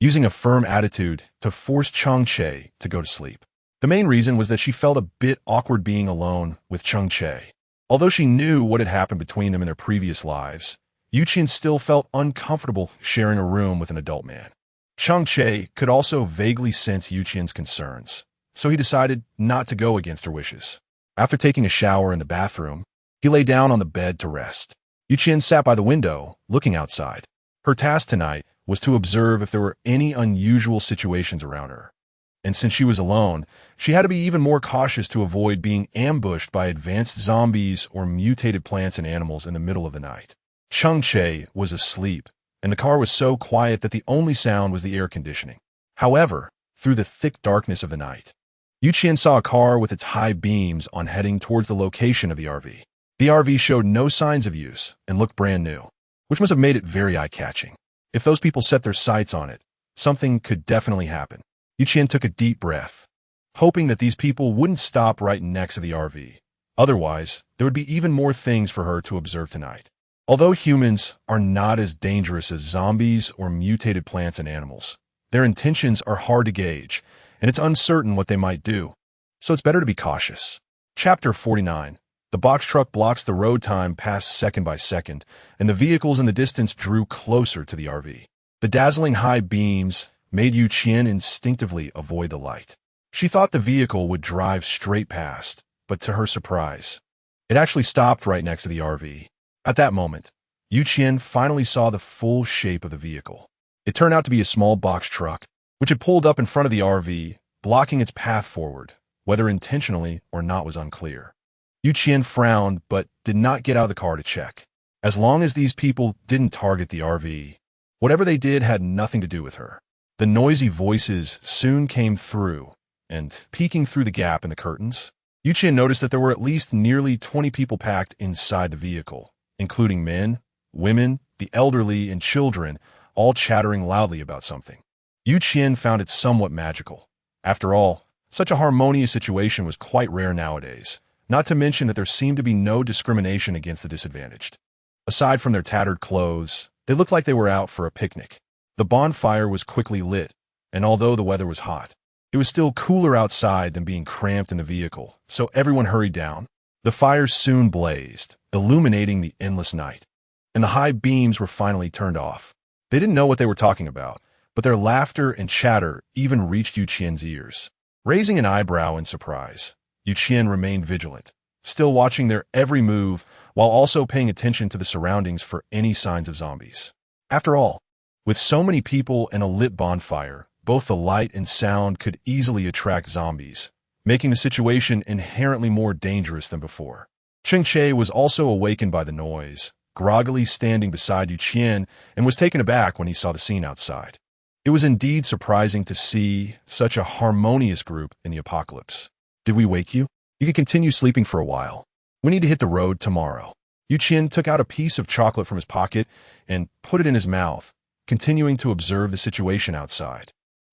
using a firm attitude to force Cheng Che to go to sleep. The main reason was that she felt a bit awkward being alone with Cheng Che. Although she knew what had happened between them in their previous lives, Qian still felt uncomfortable sharing a room with an adult man. Cheng Che could also vaguely sense Qian's concerns, so he decided not to go against her wishes. After taking a shower in the bathroom, he lay down on the bed to rest. Qian sat by the window, looking outside. Her task tonight was to observe if there were any unusual situations around her. And since she was alone, she had to be even more cautious to avoid being ambushed by advanced zombies or mutated plants and animals in the middle of the night. Cheng Che was asleep, and the car was so quiet that the only sound was the air conditioning. However, through the thick darkness of the night, Qian saw a car with its high beams on heading towards the location of the RV. The RV showed no signs of use and looked brand new, which must have made it very eye-catching. If those people set their sights on it, something could definitely happen. Qian took a deep breath, hoping that these people wouldn't stop right next to the RV. Otherwise, there would be even more things for her to observe tonight. Although humans are not as dangerous as zombies or mutated plants and animals, their intentions are hard to gauge, and it's uncertain what they might do. So it's better to be cautious. Chapter 49. The box truck blocks the road. Time passed second by second, and the vehicles in the distance drew closer to the RV. The dazzling high beams made Qian instinctively avoid the light. She thought the vehicle would drive straight past, but to her surprise, it actually stopped right next to the RV. At that moment, Qian finally saw the full shape of the vehicle. It turned out to be a small box truck, which had pulled up in front of the RV, blocking its path forward. Whether intentionally or not was unclear. Qian frowned but did not get out of the car to check. As long as these people didn't target the RV, whatever they did had nothing to do with her. The noisy voices soon came through, and peeking through the gap in the curtains, Qian noticed that there were at least nearly 20 people packed inside the vehicle, including men, women, the elderly, and children, all chattering loudly about something. Qian found it somewhat magical. After all, such a harmonious situation was quite rare nowadays, not to mention that there seemed to be no discrimination against the disadvantaged. Aside from their tattered clothes, they looked like they were out for a picnic. The bonfire was quickly lit, and although the weather was hot, it was still cooler outside than being cramped in the vehicle, so everyone hurried down. The fire soon blazed, illuminating the endless night, and the high beams were finally turned off. They didn't know what they were talking about, but their laughter and chatter even reached Qian's ears. Raising an eyebrow in surprise, Qian remained vigilant, still watching their every move while also paying attention to the surroundings for any signs of zombies. After all, with so many people and a lit bonfire, both the light and sound could easily attract zombies, making the situation inherently more dangerous than before. Cheng Che was also awakened by the noise, groggily standing beside Qian, and was taken aback when he saw the scene outside. It was indeed surprising to see such a harmonious group in the apocalypse. Did we wake you? You can continue sleeping for a while. We need to hit the road tomorrow. Qian took out a piece of chocolate from his pocket and put it in his mouth, continuing to observe the situation outside.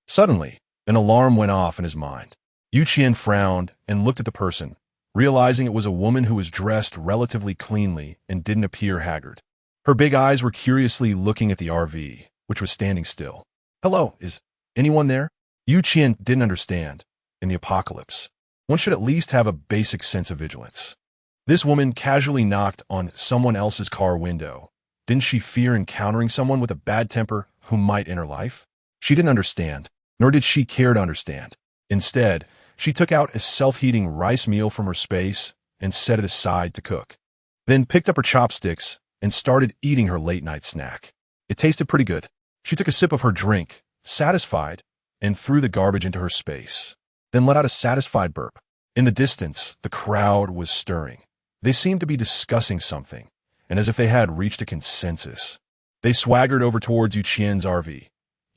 Suddenly, an alarm went off in his mind. Qian frowned and looked at the person, realizing it was a woman who was dressed relatively cleanly and didn't appear haggard. Her big eyes were curiously looking at the RV, which was standing still. "Hello, is anyone there?" Qian didn't understand. In the apocalypse, one should at least have a basic sense of vigilance. This woman casually knocked on someone else's car window. Didn't she fear encountering someone with a bad temper who might end her life? She didn't understand, nor did she care to understand. Instead, she took out a self-heating rice meal from her space and set it aside to cook. Then picked up her chopsticks and started eating her late-night snack. It tasted pretty good. She took a sip of her drink, satisfied, and threw the garbage into her space. Then let out a satisfied burp. In the distance, the crowd was stirring. They seemed to be discussing something, and as if they had reached a consensus. They swaggered over towards Qian's RV.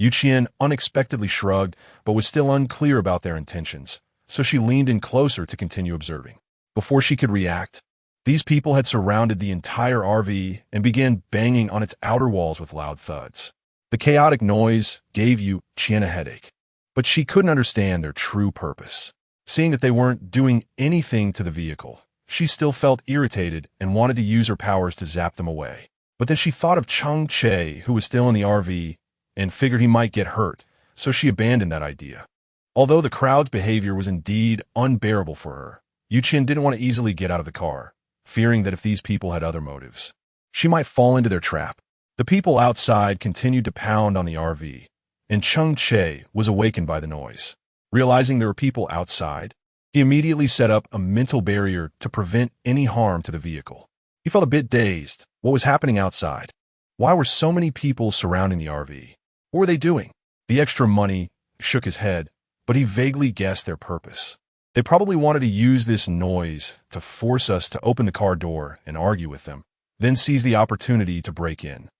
Qian unexpectedly shrugged, but was still unclear about their intentions, so she leaned in closer to continue observing. Before she could react, these people had surrounded the entire RV and began banging on its outer walls with loud thuds. The chaotic noise gave Qian a headache, but she couldn't understand their true purpose. Seeing that they weren't doing anything to the vehicle, she still felt irritated and wanted to use her powers to zap them away. But then she thought of Cheng Che, who was still in the RV, and figured he might get hurt, so she abandoned that idea. Although the crowd's behavior was indeed unbearable for her, Qian didn't want to easily get out of the car, fearing that if these people had other motives, she might fall into their trap. The people outside continued to pound on the RV, and Cheng Che was awakened by the noise. Realizing there were people outside, he immediately set up a mental barrier to prevent any harm to the vehicle. He felt a bit dazed. What was happening outside? Why were so many people surrounding the RV? What were they doing? The extra money shook his head, but he vaguely guessed their purpose. They probably wanted to use this noise to force us to open the car door and argue with them, then seize the opportunity to break in.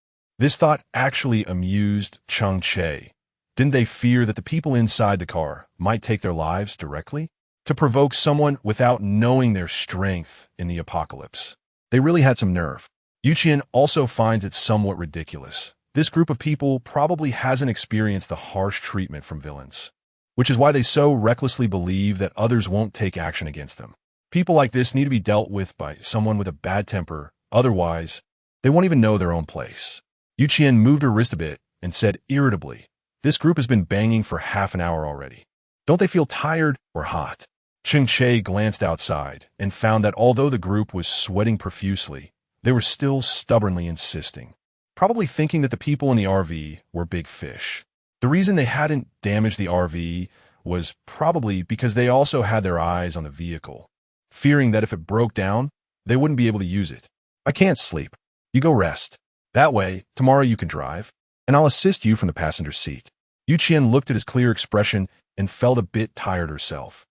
This thought actually amused Cheng Che. Didn't they fear that the people inside the car might take their lives directly? To provoke someone without knowing their strength in the apocalypse. They really had some nerve. Qian also finds it somewhat ridiculous. This group of people probably hasn't experienced the harsh treatment from villains, which is why they so recklessly believe that others won't take action against them. People like this need to be dealt with by someone with a bad temper, otherwise, they won't even know their own place. Qian moved her wrist a bit and said irritably, "This group has been banging for half an hour already. Don't they feel tired or hot?" Cheng Che glanced outside and found that although the group was sweating profusely, they were still stubbornly insisting, probably thinking that the people in the RV were big fish. The reason they hadn't damaged the RV was probably because they also had their eyes on the vehicle, fearing that if it broke down, they wouldn't be able to use it. "I can't sleep. You go rest. That way, tomorrow you can drive, and I'll assist you from the passenger seat." Qian looked at his clear expression and felt a bit tired herself.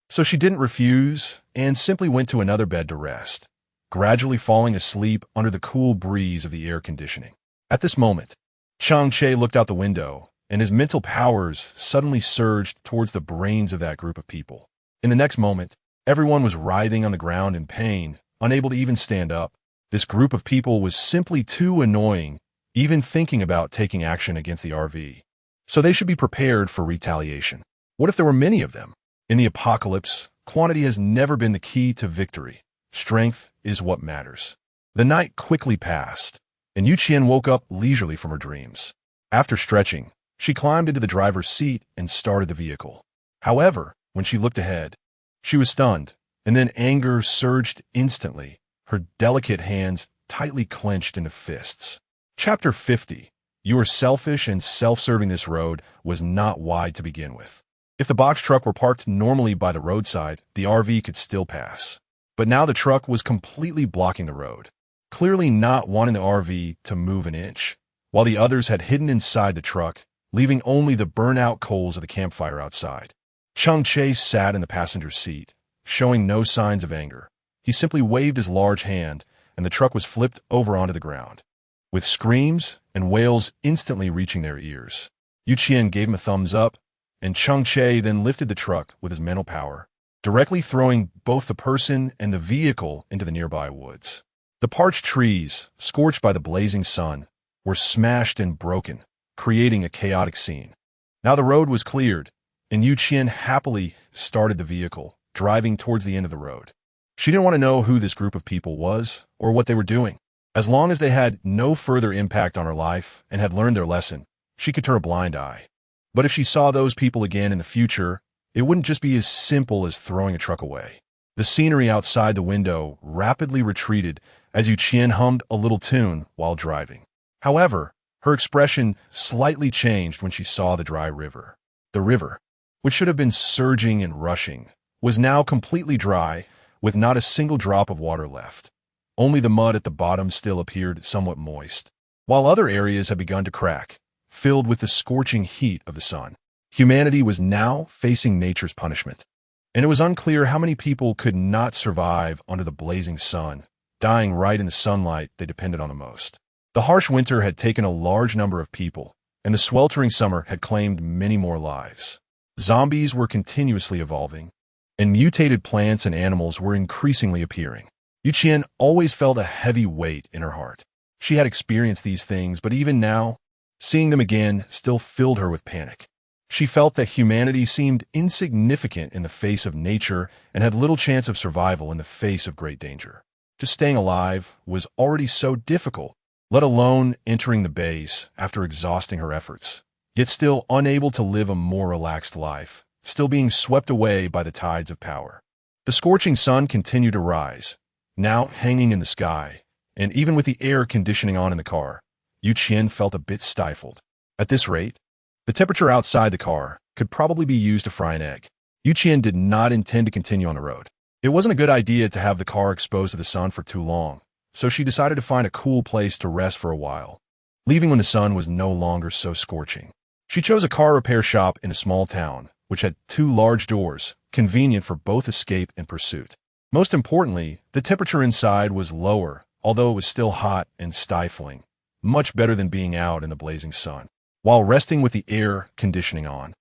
So she didn't refuse and simply went to another bed to rest, gradually falling asleep under the cool breeze of the air conditioning. At this moment, Cheng Che looked out the window, and his mental powers suddenly surged towards the brains of that group of people. In the next moment, everyone was writhing on the ground in pain, unable to even stand up. This group of people was simply too annoying, even thinking about taking action against the RV. So they should be prepared for retaliation. What if there were many of them? In the apocalypse, quantity has never been the key to victory. Strength is what matters. The night quickly passed, and Qian woke up leisurely from her dreams. After stretching, she climbed into the driver's seat and started the vehicle. However, when she looked ahead, she was stunned, and then anger surged instantly, her delicate hands tightly clenched into fists. Chapter 50. You are selfish and self-serving. This road was not wide to begin with. If the box truck were parked normally by the roadside, the RV could still pass. But now the truck was completely blocking the road, clearly not wanting the RV to move an inch, while the others had hidden inside the truck, leaving only the burnt-out coals of the campfire outside. Cheng Che sat in the passenger seat, showing no signs of anger. He simply waved his large hand, and the truck was flipped over onto the ground, with screams and wails instantly reaching their ears. Qian gave him a thumbs up, and Cheng Che then lifted the truck with his mental power, directly throwing both the person and the vehicle into the nearby woods. The parched trees, scorched by the blazing sun, were smashed and broken, creating a chaotic scene. Now the road was cleared, and Qian happily started the vehicle, driving towards the end of the road. She didn't want to know who this group of people was or what they were doing. As long as they had no further impact on her life and had learned their lesson, she could turn a blind eye. But if she saw those people again in the future, it wouldn't just be as simple as throwing a truck away. The scenery outside the window rapidly retreated as Qian hummed a little tune while driving. However, her expression slightly changed when she saw the dry river. The river, which should have been surging and rushing, was now completely dry, with not a single drop of water left. Only the mud at the bottom still appeared somewhat moist, while other areas had begun to crack, filled with the scorching heat of the sun. Humanity was now facing nature's punishment, and it was unclear how many people could not survive under the blazing sun, dying right in the sunlight they depended on the most. The harsh winter had taken a large number of people, and the sweltering summer had claimed many more lives. Zombies were continuously evolving, and mutated plants and animals were increasingly appearing. Qian always felt a heavy weight in her heart. She had experienced these things, but even now, seeing them again still filled her with panic. She felt that humanity seemed insignificant in the face of nature and had little chance of survival in the face of great danger. Just staying alive was already so difficult, let alone entering the base after exhausting her efforts, yet still unable to live a more relaxed life, still being swept away by the tides of power. The scorching sun continued to rise, now hanging in the sky, and even with the air conditioning on in the car, Qian felt a bit stifled. At this rate, the temperature outside the car could probably be used to fry an egg. Qian did not intend to continue on the road. It wasn't a good idea to have the car exposed to the sun for too long, so she decided to find a cool place to rest for a while, leaving when the sun was no longer so scorching. She chose a car repair shop in a small town, which had 2 large doors, convenient for both escape and pursuit. Most importantly, the temperature inside was lower, although it was still hot and stifling, much better than being out in the blazing sun. While resting with the air conditioning on,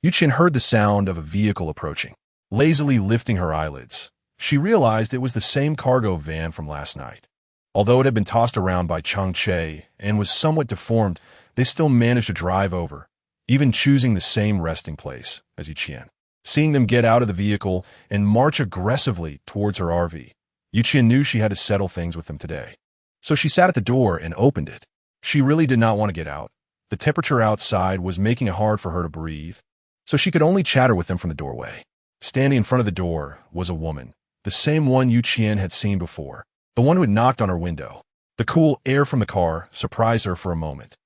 Qian heard the sound of a vehicle approaching. Lazily lifting her eyelids, she realized it was the same cargo van from last night. Although it had been tossed around by Cheng Che and was somewhat deformed, they still managed to drive over, even choosing the same resting place as Qian. Seeing them get out of the vehicle and march aggressively towards her RV, Qian knew she had to settle things with them today. So she sat at the door and opened it. She really did not want to get out. The temperature outside was making it hard for her to breathe, so she could only chatter with them from the doorway. Standing in front of the door was a woman, the same one Qian had seen before, the one who had knocked on her window. The cool air from the car surprised her for a moment,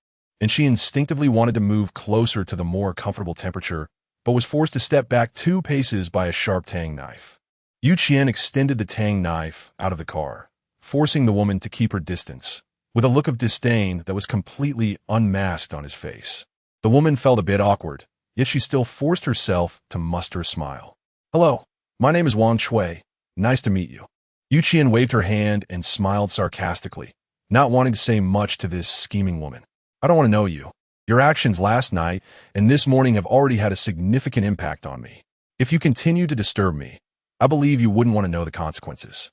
and she instinctively wanted to move closer to the more comfortable temperature, but was forced to step back 2 paces by a sharp tang knife. Qian extended the tang knife out of the car, forcing the woman to keep her distance, with a look of disdain that was completely unmasked on his face. The woman felt a bit awkward, yet she still forced herself to muster a smile. "Hello, my name is Wang Shui. Nice to meet you." Qian waved her hand and smiled sarcastically, not wanting to say much to this scheming woman. "I don't want to know you. Your actions last night and this morning have already had a significant impact on me. If you continue to disturb me, I believe you wouldn't want to know the consequences."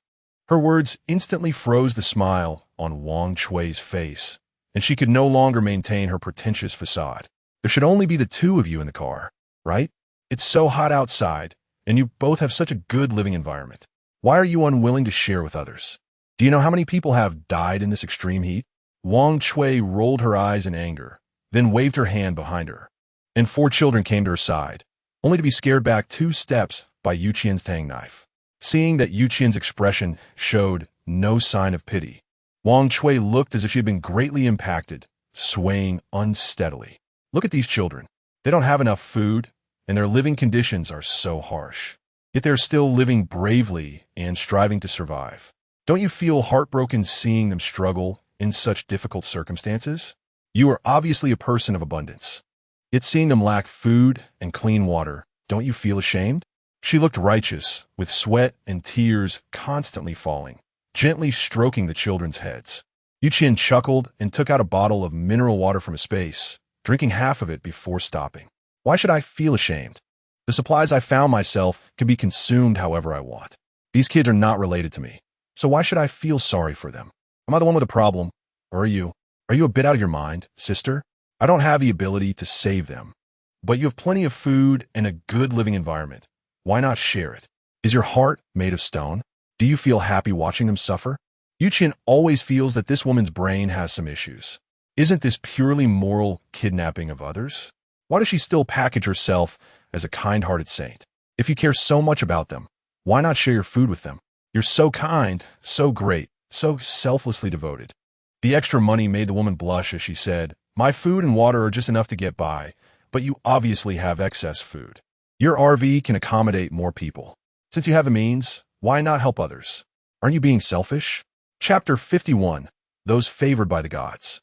Her words instantly froze the smile on Wang Shui's face, and she could no longer maintain her pretentious facade. "There should only be the 2 of you in the car, right? It's so hot outside, and you both have such a good living environment. Why are you unwilling to share with others? Do you know how many people have died in this extreme heat?" Wang Shui rolled her eyes in anger, then waved her hand behind her, and 4 children came to her side, only to be scared back 2 steps by Qian's tang knife. Seeing that Qian's expression showed no sign of pity, Wang Shui looked as if she had been greatly impacted, swaying unsteadily. "Look at these children. They don't have enough food, and their living conditions are so harsh. Yet they're still living bravely and striving to survive. Don't you feel heartbroken seeing them struggle in such difficult circumstances? You are obviously a person of abundance. Yet seeing them lack food and clean water, don't you feel ashamed?" She looked righteous, with sweat and tears constantly falling, gently stroking the children's heads. Qian chuckled and took out a bottle of mineral water from a space, drinking half of it before stopping. "Why should I feel ashamed? The supplies I found myself can be consumed however I want. These kids are not related to me, so why should I feel sorry for them? Am I the one with a problem, or are you? Are you a bit out of your mind, sister? I don't have the ability to save them, but you have plenty of food and a good living environment. Why not share it? Is your heart made of stone? Do you feel happy watching them suffer?" Qian always feels that this woman's brain has some issues. Isn't this purely moral kidnapping of others? Why does she still package herself as a kind-hearted saint? If you care so much about them, why not share your food with them? You're so kind, so great, so selflessly devoted. The extra money made the woman blush as she said, "My food and water are just enough to get by, but you obviously have excess food. Your RV can accommodate more people. Since you have the means, why not help others? Aren't you being selfish?" Chapter 51. Those Favored by the Gods.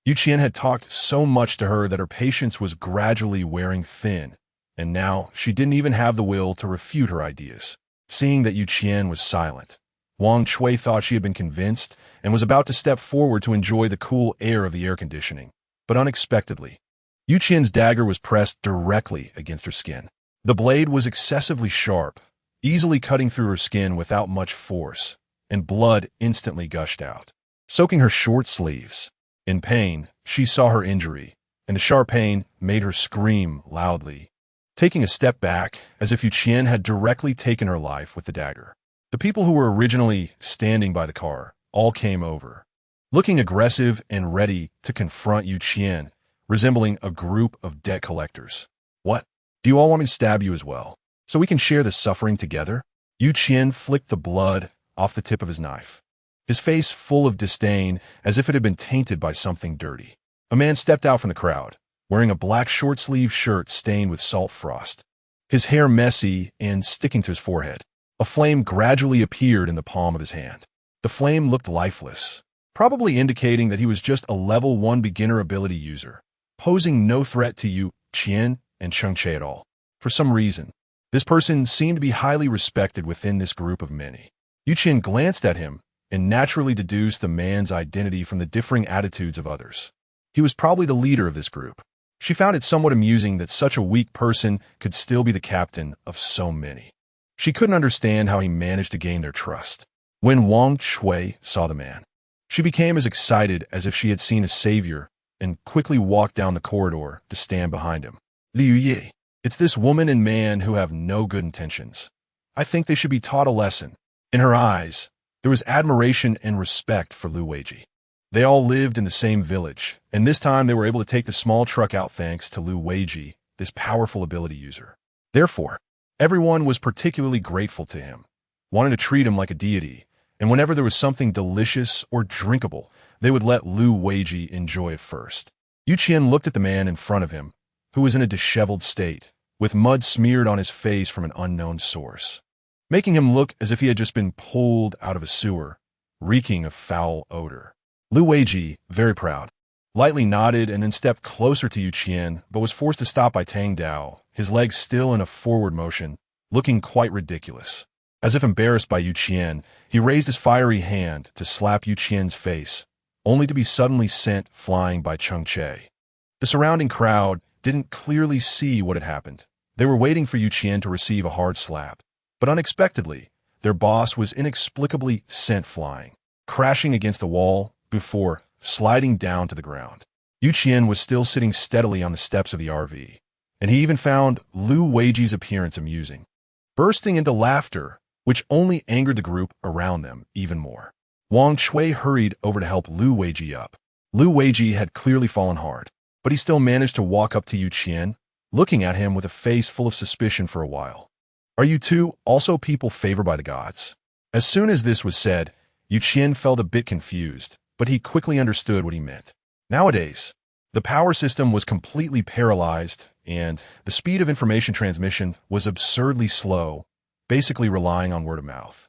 Qian had talked so much to her that her patience was gradually wearing thin, and now she didn't even have the will to refute her ideas. Seeing that Qian was silent, Wang Shui thought she had been convinced and was about to step forward to enjoy the cool air of the air conditioning, but unexpectedly, Qian's dagger was pressed directly against her skin. The blade was excessively sharp, easily cutting through her skin without much force, and blood instantly gushed out, soaking her short sleeves. In pain, she saw her injury, and the sharp pain made her scream loudly, taking a step back as if Qian had directly taken her life with the dagger. The people who were originally standing by the car all came over, looking aggressive and ready to confront Qian, resembling a group of debt collectors. "What? Do you all want me to stab you as well, so we can share the suffering together?" Qian flicked the blood off the tip of his knife, his face full of disdain as if it had been tainted by something dirty. A man stepped out from the crowd, wearing a black short-sleeved shirt stained with salt frost, his hair messy and sticking to his forehead. A flame gradually appeared in the palm of his hand. The flame looked lifeless, probably indicating that he was just a level 1 beginner ability user, posing no threat to Qian and Cheng Che at all. For some reason, this person seemed to be highly respected within this group of many. Qian glanced at him and naturally deduced the man's identity from the differing attitudes of others. He was probably the leader of this group. She found it somewhat amusing that such a weak person could still be the captain of so many. She couldn't understand how he managed to gain their trust. When Wang Shui saw the man, she became as excited as if she had seen a savior and quickly walked down the corridor to stand behind him. Liu Yi, it's this woman and man who have no good intentions. I think they should be taught a lesson. In her eyes, there was admiration and respect for Lu Weiji. They all lived in the same village, and this time they were able to take the small truck out thanks to Lu Weiji, this powerful ability user. Therefore, everyone was particularly grateful to him, wanting to treat him like a deity, and whenever there was something delicious or drinkable, they would let Lu Weiji enjoy it first. Yu Qian looked at the man in front of him, who was in a disheveled state, with mud smeared on his face from an unknown source, making him look as if he had just been pulled out of a sewer, reeking of foul odor. Lu Weiji, very proud, lightly nodded and then stepped closer to Yu Qian, but was forced to stop by Tang Dao, his legs still in a forward motion, looking quite ridiculous. As if embarrassed by Yu Qian, he raised his fiery hand to slap Yu Qian's face, only to be suddenly sent flying by Cheng Che. The surrounding crowd didn't clearly see what had happened. They were waiting for Yu Qian to receive a hard slap, but unexpectedly, their boss was inexplicably sent flying, crashing against the wall before sliding down to the ground. Yu Qian was still sitting steadily on the steps of the RV, and he even found Lu Weiji's appearance amusing, bursting into laughter, which only angered the group around them even more. Wang Shui hurried over to help Lu Weiji up. Lu Weiji had clearly fallen hard, but he still managed to walk up to Yu Qian, looking at him with a face full of suspicion for a while. Are you two also people favored by the gods? As soon as this was said, Yu Qian felt a bit confused, but he quickly understood what he meant. Nowadays, the power system was completely paralyzed, and the speed of information transmission was absurdly slow, basically relying on word of mouth.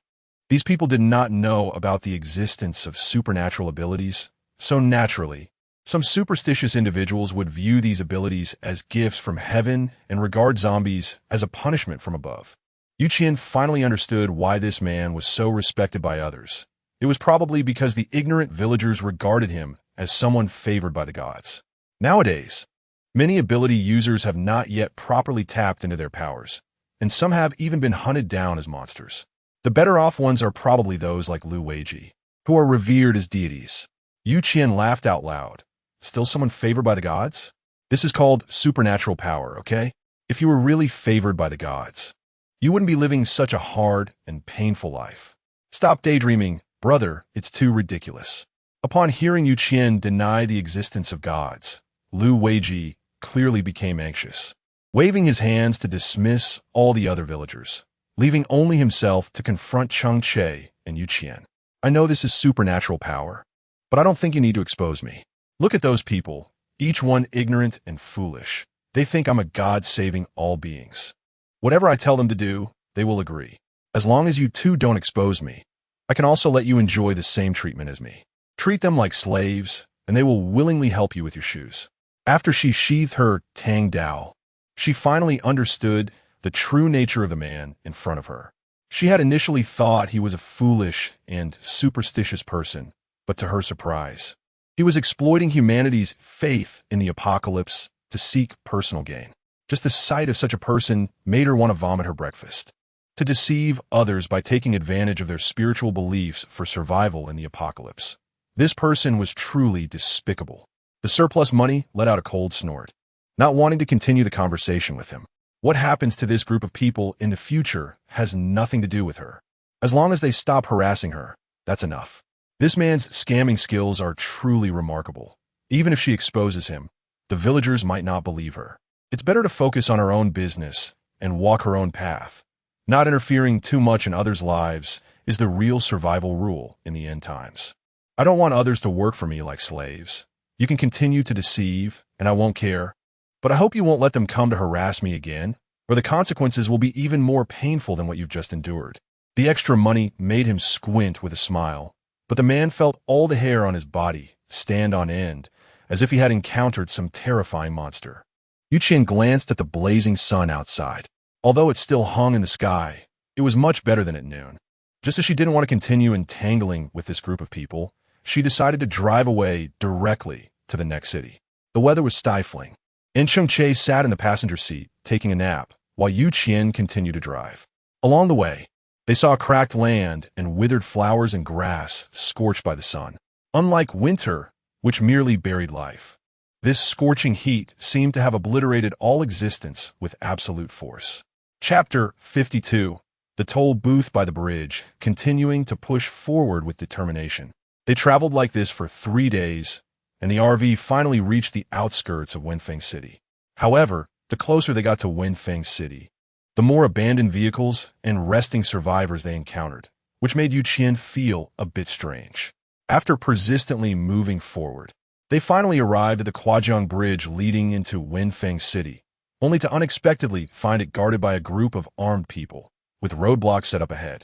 These people did not know about the existence of supernatural abilities, so naturally, some superstitious individuals would view these abilities as gifts from heaven and regard zombies as a punishment from above. Yu Qian finally understood why this man was so respected by others. It was probably because the ignorant villagers regarded him as someone favored by the gods. Nowadays, many ability users have not yet properly tapped into their powers, and some have even been hunted down as monsters. The better off ones are probably those like Lu Weiji, who are revered as deities. Yu Qian laughed out loud. Still someone favored by the gods? This is called supernatural power, okay? If you were really favored by the gods, you wouldn't be living such a hard and painful life. Stop daydreaming, brother, it's too ridiculous. Upon hearing Yu Qian deny the existence of gods, Lu Weiji clearly became anxious, waving his hands to dismiss all the other villagers, leaving only himself to confront Cheng Che and Yu Qian. I know this is supernatural power, but I don't think you need to expose me. Look at those people, each one ignorant and foolish. They think I'm a god saving all beings. Whatever I tell them to do, they will agree. As long as you two don't expose me, I can also let you enjoy the same treatment as me. Treat them like slaves, and they will willingly help you with your shoes. After she sheathed her Tang Dao, she finally understood the true nature of the man in front of her. She had initially thought he was a foolish and superstitious person, but to her surprise, he was exploiting humanity's faith in the apocalypse to seek personal gain. Just the sight of such a person made her want to vomit her breakfast. To deceive others by taking advantage of their spiritual beliefs for survival in the apocalypse. This person was truly despicable. The surplus money let out a cold snort, not wanting to continue the conversation with him. What happens to this group of people in the future has nothing to do with her. As long as they stop harassing her, that's enough. This man's scamming skills are truly remarkable. Even if she exposes him, the villagers might not believe her. It's better to focus on her own business and walk her own path. Not interfering too much in others' lives is the real survival rule in the end times. I don't want others to work for me like slaves. You can continue to deceive, and I won't care. But I hope you won't let them come to harass me again, or the consequences will be even more painful than what you've just endured. The extra money made him squint with a smile, but the man felt all the hair on his body stand on end, as if he had encountered some terrifying monster. Yu Qian glanced at the blazing sun outside. Although it still hung in the sky, it was much better than at noon. Just as she didn't want to continue entangling with this group of people, she decided to drive away directly to the next city. The weather was stifling, and Cheng Che sat in the passenger seat, taking a nap, while Qian continued to drive. Along the way, they saw cracked land and withered flowers and grass scorched by the sun. Unlike winter, which merely buried life, this scorching heat seemed to have obliterated all existence with absolute force. Chapter 52. The toll booth by the bridge, continuing to push forward with determination. They traveled like this for 3 days, and the RV finally reached the outskirts of Wenfeng City. However, the closer they got to Wenfeng City, the more abandoned vehicles and resting survivors they encountered, which made Qian feel a bit strange. After persistently moving forward, they finally arrived at the Quajiang Bridge leading into Wenfeng City, only to unexpectedly find it guarded by a group of armed people, with roadblocks set up ahead.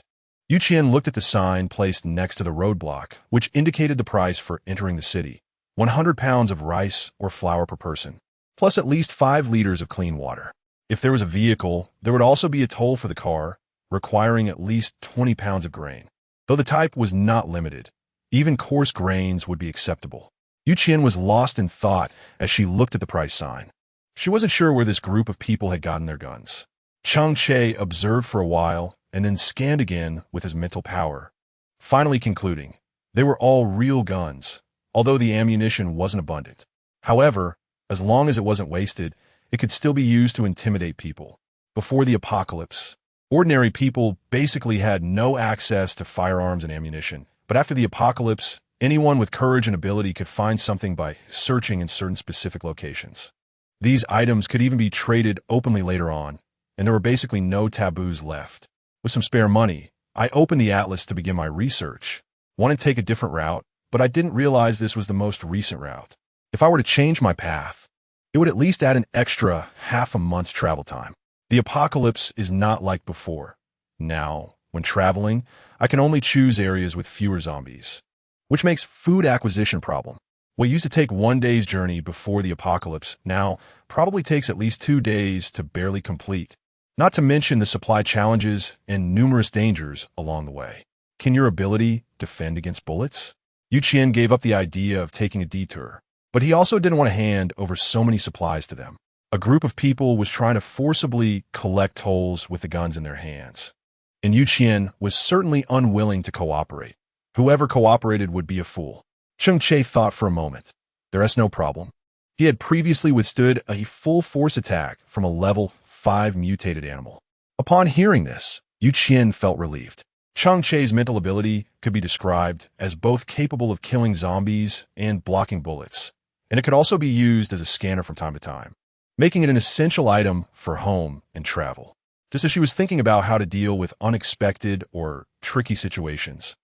Qian looked at the sign placed next to the roadblock, which indicated the price for entering the city: 100 pounds of rice or flour per person, plus at least 5 liters of clean water. If there was a vehicle, there would also be a toll for the car, requiring at least 20 pounds of grain. Though the type was not limited, even coarse grains would be acceptable. Qian was lost in thought as she looked at the price sign. She wasn't sure where this group of people had gotten their guns. Cheng Che observed for a while and then scanned again with his mental power, finally concluding they were all real guns, although the ammunition wasn't abundant. However, as long as it wasn't wasted, it could still be used to intimidate people. Before the apocalypse, ordinary people basically had no access to firearms and ammunition, but after the apocalypse, anyone with courage and ability could find something by searching in certain specific locations. These items could even be traded openly later on, and there were basically no taboos left. With some spare money, I opened the atlas to begin my research. Wanted to take a different route, but I didn't realize this was the most recent route. If I were to change my path, it would at least add an extra half a month's travel time. The apocalypse is not like before. Now, when traveling, I can only choose areas with fewer zombies, which makes food acquisition problem. What used to take 1 day's journey before the apocalypse now probably takes at least 2 days to barely complete, not to mention the supply challenges and numerous dangers along the way. Can your ability defend against bullets? Qian gave up the idea of taking a detour, but he also didn't want to hand over so many supplies to them. A group of people was trying to forcibly collect tolls with the guns in their hands, and Qian was certainly unwilling to cooperate. Whoever cooperated would be a fool. Cheng Che thought for a moment. There's no problem. He had previously withstood a full force attack from a level 5 mutated animal. Upon hearing this, Qian felt relieved. Cheng Che's mental ability could be described as both capable of killing zombies and blocking bullets, and it could also be used as a scanner from time to time, making it an essential item for home and travel. Just as she was thinking about how to deal with unexpected or tricky situations,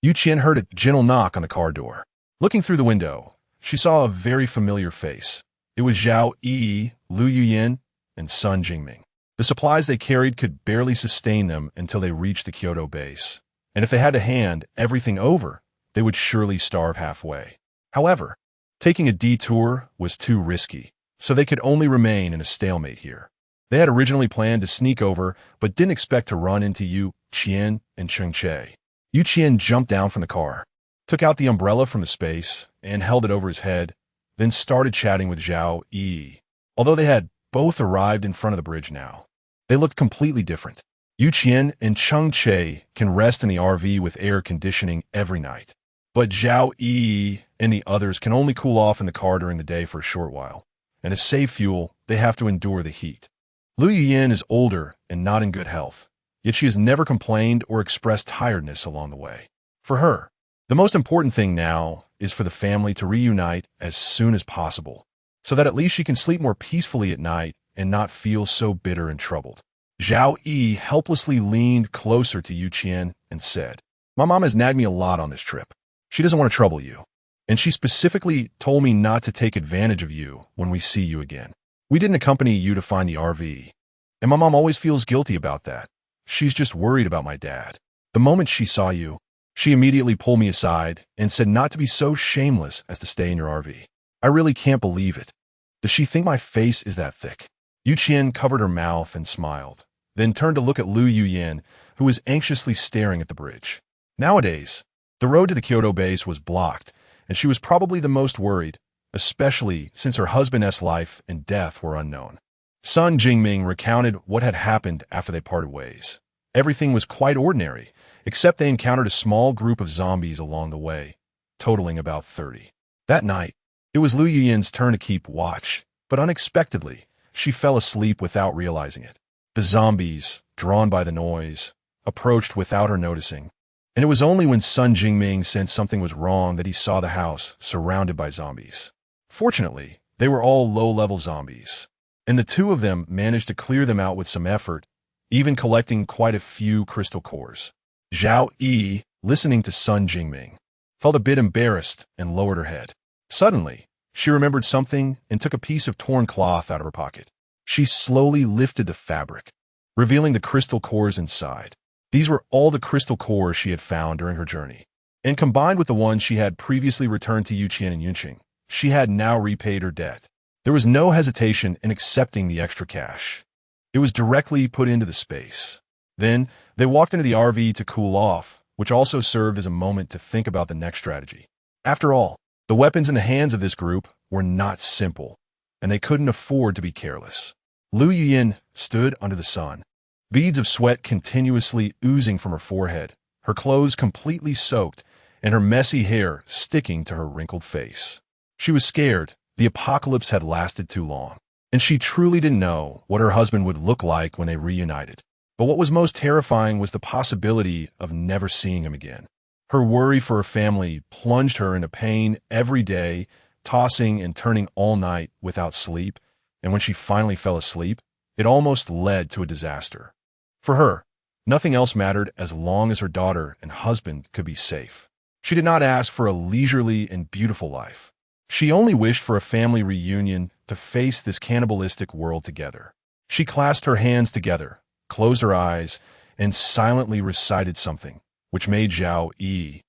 Qian heard a gentle knock on the car door. Looking through the window, she saw a very familiar face. It was Zhao Yi, Lu Yuyin, and Sun Jingming. The supplies they carried could barely sustain them until they reached the Kyoto base, and if they had to hand everything over, they would surely starve halfway. However, taking a detour was too risky, so they could only remain in a stalemate here. They had originally planned to sneak over, but didn't expect to run into Qian and Cheng Che. Qian jumped down from the car, took out the umbrella from the space, and held it over his head, then started chatting with Zhao Yi. Although they had both arrived in front of the bridge now, they looked completely different. Qian and Cheng Che can rest in the RV with air conditioning every night, but Zhao Yi and the others can only cool off in the car during the day for a short while, and to save fuel, they have to endure the heat. Lu Yuyin is older and not in good health, yet she has never complained or expressed tiredness along the way. For her, the most important thing now is for the family to reunite as soon as possible, so that at least she can sleep more peacefully at night and not feel so bitter and troubled. Zhao Yi helplessly leaned closer to Qian and said, "My mom has nagged me a lot on this trip. She doesn't want to trouble you, and she specifically told me not to take advantage of you when we see you again. We didn't accompany you to find the RV, and my mom always feels guilty about that. She's just worried about my dad. The moment she saw you, she immediately pulled me aside and said not to be so shameless as to stay in your RV. I really can't believe it. Does she think my face is that thick?" Qian covered her mouth and smiled, then turned to look at Lu Yuyin, who was anxiously staring at the bridge. Nowadays, the road to the Kyoto base was blocked, and she was probably the most worried, especially since her husband's life and death were unknown. Sun Jingming recounted what had happened after they parted ways. Everything was quite ordinary, except they encountered a small group of zombies along the way, totaling about 30. That night, it was Lu Yuyin's turn to keep watch, but unexpectedly, she fell asleep without realizing it. The zombies, drawn by the noise, approached without her noticing, and it was only when Sun Jingming sensed something was wrong that he saw the house surrounded by zombies. Fortunately, they were all low-level zombies, and the two of them managed to clear them out with some effort, even collecting quite a few crystal cores. Zhao Yi, listening to Sun Jingming, felt a bit embarrassed and lowered her head. Suddenly, she remembered something and took a piece of torn cloth out of her pocket. She slowly lifted the fabric, revealing the crystal cores inside. These were all the crystal cores she had found during her journey, and combined with the ones she had previously returned to Qian and Yunqing, she had now repaid her debt. There was no hesitation in accepting the extra cash. It was directly put into the space. Then, they walked into the RV to cool off, which also served as a moment to think about the next strategy. After all, the weapons in the hands of this group were not simple, and they couldn't afford to be careless. Lu Yuyin stood under the sun, beads of sweat continuously oozing from her forehead, her clothes completely soaked, and her messy hair sticking to her wrinkled face. She was scared. The apocalypse had lasted too long, and she truly didn't know what her husband would look like when they reunited. But what was most terrifying was the possibility of never seeing him again. Her worry for her family plunged her into pain every day, tossing and turning all night without sleep, and when she finally fell asleep, it almost led to a disaster. For her, nothing else mattered as long as her daughter and husband could be safe. She did not ask for a leisurely and beautiful life. She only wished for a family reunion to face this cannibalistic world together. She clasped her hands together, closed her eyes, and silently recited something, which made Zhao Yi,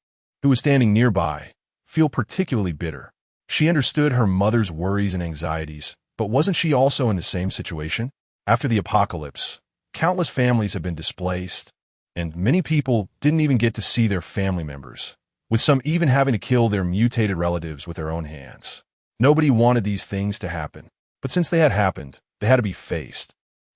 who was standing nearby, feel particularly bitter. She understood her mother's worries and anxieties, but wasn't she also in the same situation? After the apocalypse, countless families had been displaced, and many people didn't even get to see their family members, with some even having to kill their mutated relatives with their own hands. Nobody wanted these things to happen, but since they had happened, they had to be faced.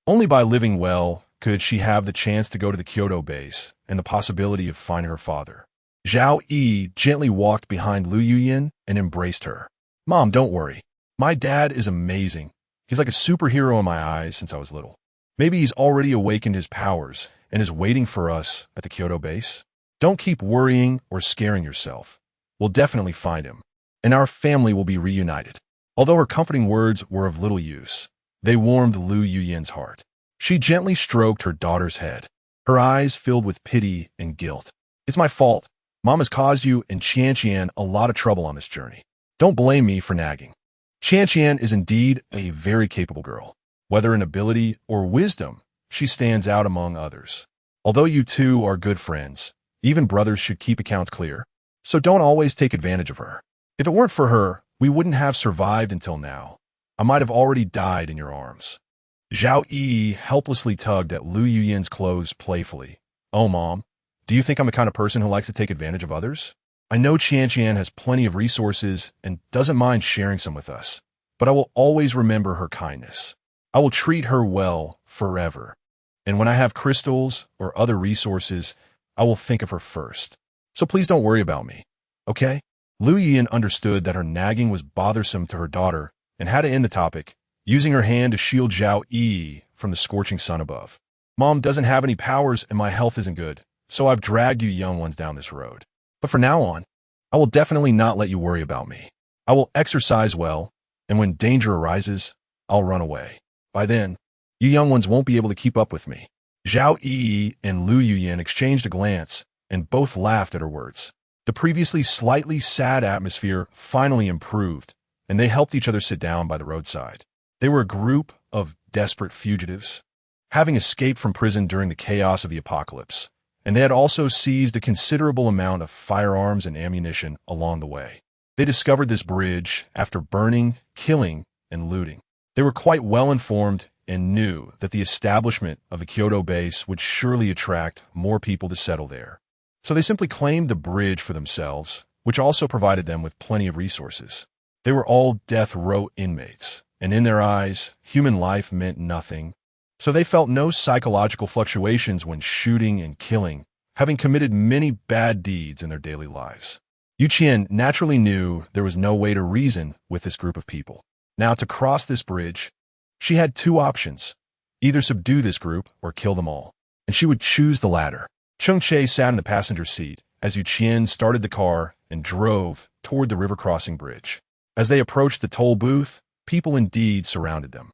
Only by living well could she have the chance to go to the Kyoto base and the possibility of finding her father. Zhao Yi gently walked behind Lu Yuyin and embraced her. "Mom, don't worry. My dad is amazing. He's like a superhero in my eyes since I was little. Maybe he's already awakened his powers and is waiting for us at the Kyoto base. Don't keep worrying or scaring yourself. We'll definitely find him, and our family will be reunited." Although her comforting words were of little use, they warmed Lu Yuyin's heart. She gently stroked her daughter's head, her eyes filled with pity and guilt. "It's my fault. Mom has caused you and Qian a lot of trouble on this journey. Don't blame me for nagging. Qian is indeed a very capable girl. Whether in ability or wisdom, she stands out among others. Although you two are good friends, even brothers should keep accounts clear, so don't always take advantage of her. If it weren't for her, we wouldn't have survived until now. I might have already died in your arms." Zhao Yi helplessly tugged at Lu Yuyin's clothes playfully. "Oh, Mom, do you think I'm the kind of person who likes to take advantage of others? I know Qian has plenty of resources and doesn't mind sharing some with us, but I will always remember her kindness. I will treat her well forever. And when I have crystals or other resources, I will think of her first. So please don't worry about me, okay?" Lu Yuyin understood that her nagging was bothersome to her daughter and had to end the topic, using her hand to shield Zhao Yi from the scorching sun above. "Mom doesn't have any powers and my health isn't good, so I've dragged you young ones down this road. But from now on, I will definitely not let you worry about me. I will exercise well, and when danger arises, I'll run away. By then, you young ones won't be able to keep up with me." Zhao Yi and Lu Yuyin exchanged a glance, and both laughed at her words. The previously slightly sad atmosphere finally improved, and they helped each other sit down by the roadside. They were a group of desperate fugitives, having escaped from prison during the chaos of the apocalypse, and they had also seized a considerable amount of firearms and ammunition along the way. They discovered this bridge after burning, killing, and looting. They were quite well informed, and knew that the establishment of the Kyoto base would surely attract more people to settle there. So they simply claimed the bridge for themselves, which also provided them with plenty of resources. They were all death row inmates, and in their eyes, human life meant nothing. So they felt no psychological fluctuations when shooting and killing, having committed many bad deeds in their daily lives. Qian naturally knew there was no way to reason with this group of people. Now, to cross this bridge, she had two options: either subdue this group or kill them all, and she would choose the latter. Cheng Che sat in the passenger seat as Qian started the car and drove toward the river crossing bridge. As they approached the toll booth, people indeed surrounded them.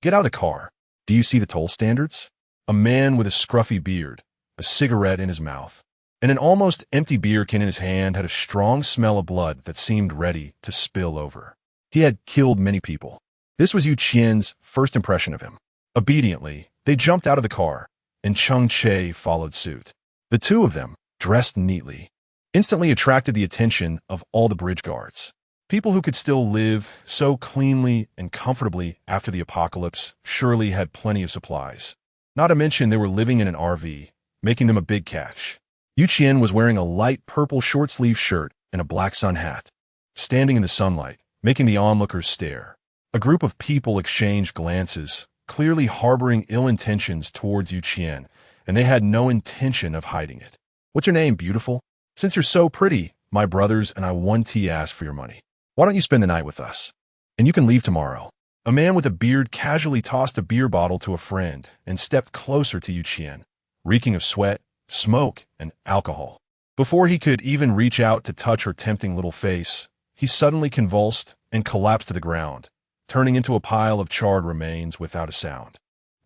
"Get out of the car. Do you see the toll standards?" A man with a scruffy beard, a cigarette in his mouth, and an almost empty beer can in his hand had a strong smell of blood that seemed ready to spill over. He had killed many people. This was Qian's first impression of him. Obediently, they jumped out of the car, and Cheng Che followed suit. The two of them, dressed neatly, instantly attracted the attention of all the bridge guards. People who could still live so cleanly and comfortably after the apocalypse surely had plenty of supplies. Not to mention they were living in an RV, making them a big catch. Qian was wearing a light purple short-sleeved shirt and a black sun hat, standing in the sunlight, making the onlookers stare. A group of people exchanged glances, clearly harboring ill intentions towards Qian, and they had no intention of hiding it. "What's your name, beautiful? Since you're so pretty, my brothers and I want to ask for your money. Why don't you spend the night with us? And you can leave tomorrow." A man with a beard casually tossed a beer bottle to a friend and stepped closer to Qian, reeking of sweat, smoke, and alcohol. Before he could even reach out to touch her tempting little face, he suddenly convulsed and collapsed to the ground, turning into a pile of charred remains without a sound.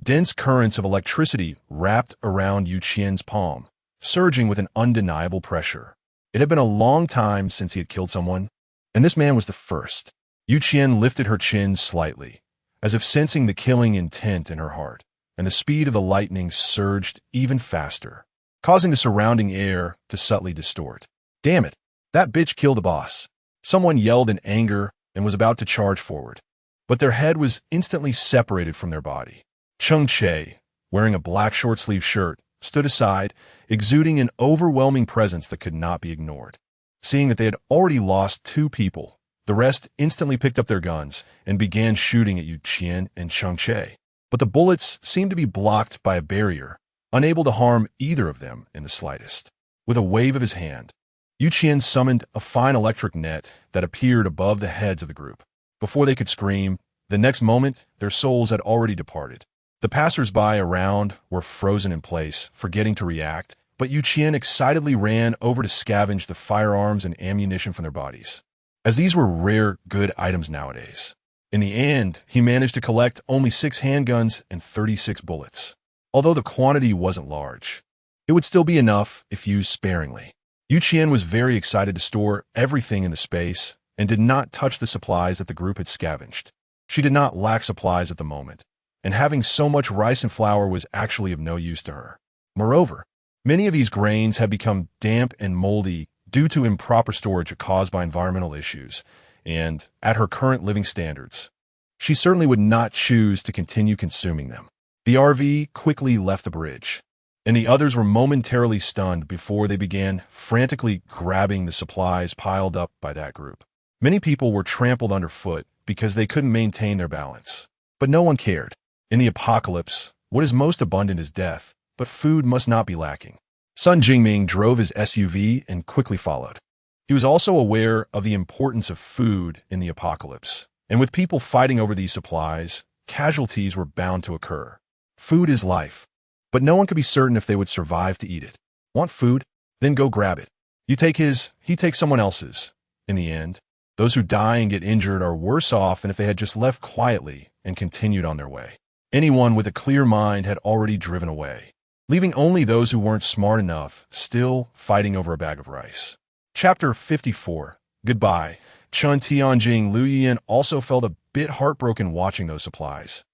Dense currents of electricity wrapped around Qian's palm, surging with an undeniable pressure. It had been a long time since he had killed someone, and this man was the first. Qian lifted her chin slightly, as if sensing the killing intent in her heart, and the speed of the lightning surged even faster, causing the surrounding air to subtly distort. "Damn it! That bitch killed the boss." Someone yelled in anger and was about to charge forward, but their head was instantly separated from their body. Cheng Che, wearing a black short-sleeved shirt, stood aside, exuding an overwhelming presence that could not be ignored. Seeing that they had already lost two people, the rest instantly picked up their guns and began shooting at Qian and Cheng Che. But the bullets seemed to be blocked by a barrier, unable to harm either of them in the slightest. With a wave of his hand, Qian summoned a fine electric net that appeared above the heads of the group. Before they could scream, the next moment their souls had already departed. The passers-by around were frozen in place, forgetting to react, but Qian excitedly ran over to scavenge the firearms and ammunition from their bodies, as these were rare, good items nowadays. In the end, he managed to collect only 6 handguns and 36 bullets. Although the quantity wasn't large, it would still be enough if used sparingly. Qian was very excited to store everything in the space and did not touch the supplies that the group had scavenged. She did not lack supplies at the moment, and having so much rice and flour was actually of no use to her. Moreover, many of these grains had become damp and moldy due to improper storage caused by environmental issues, and, at her current living standards, she certainly would not choose to continue consuming them. The RV quickly left the bridge, and the others were momentarily stunned before they began frantically grabbing the supplies piled up by that group. Many people were trampled underfoot because they couldn't maintain their balance. But no one cared. In the apocalypse, what is most abundant is death, but food must not be lacking. Sun Jingming drove his SUV and quickly followed. He was also aware of the importance of food in the apocalypse, and with people fighting over these supplies, casualties were bound to occur. Food is life, but no one could be certain if they would survive to eat it. Want food? Then go grab it. You take his, he takes someone else's. In the end, those who die and get injured are worse off than if they had just left quietly and continued on their way. Anyone with a clear mind had already driven away, leaving only those who weren't smart enough still fighting over a bag of rice. Chapter 54. Goodbye. Chun Tianjing Luyin also felt a bit heartbroken watching those supplies,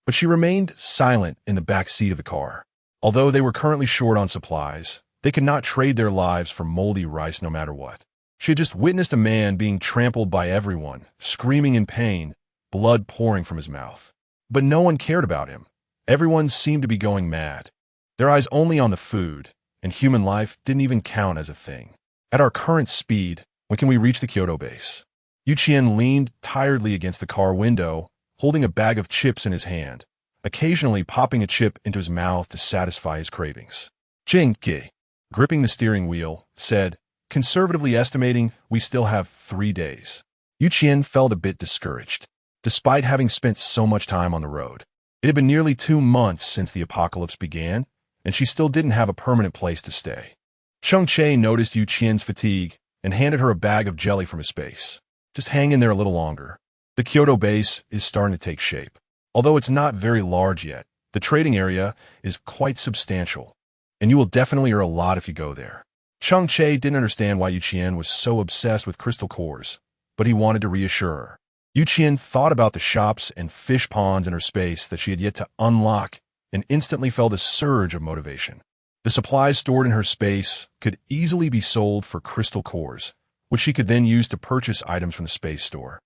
but she remained silent in the back seat of the car. Although they were currently short on supplies, they could not trade their lives for moldy rice no matter what. She had just witnessed a man being trampled by everyone, screaming in pain, blood pouring from his mouth. But no one cared about him. Everyone seemed to be going mad. Their eyes only on the food, and human life didn't even count as a thing. At our current speed, when can we reach the Kyoto base? Qian leaned tiredly against the car window, holding a bag of chips in his hand, occasionally popping a chip into his mouth to satisfy his cravings. Cheng Che, gripping the steering wheel, said, conservatively estimating we still have 3 days. Qian felt a bit discouraged, despite having spent so much time on the road. It had been nearly 2 months since the apocalypse began, and she still didn't have a permanent place to stay. Cheng Che noticed Qian's fatigue and handed her a bag of jelly from his space. Just hang in there a little longer. The Kyoto base is starting to take shape. Although it's not very large yet, the trading area is quite substantial, and you will definitely earn a lot if you go there. Cheng Che didn't understand why Qian was so obsessed with crystal cores, but he wanted to reassure her. Qian thought about the shops and fish ponds in her space that she had yet to unlock and instantly felt a surge of motivation. The supplies stored in her space could easily be sold for crystal cores, which she could then use to purchase items from the space store,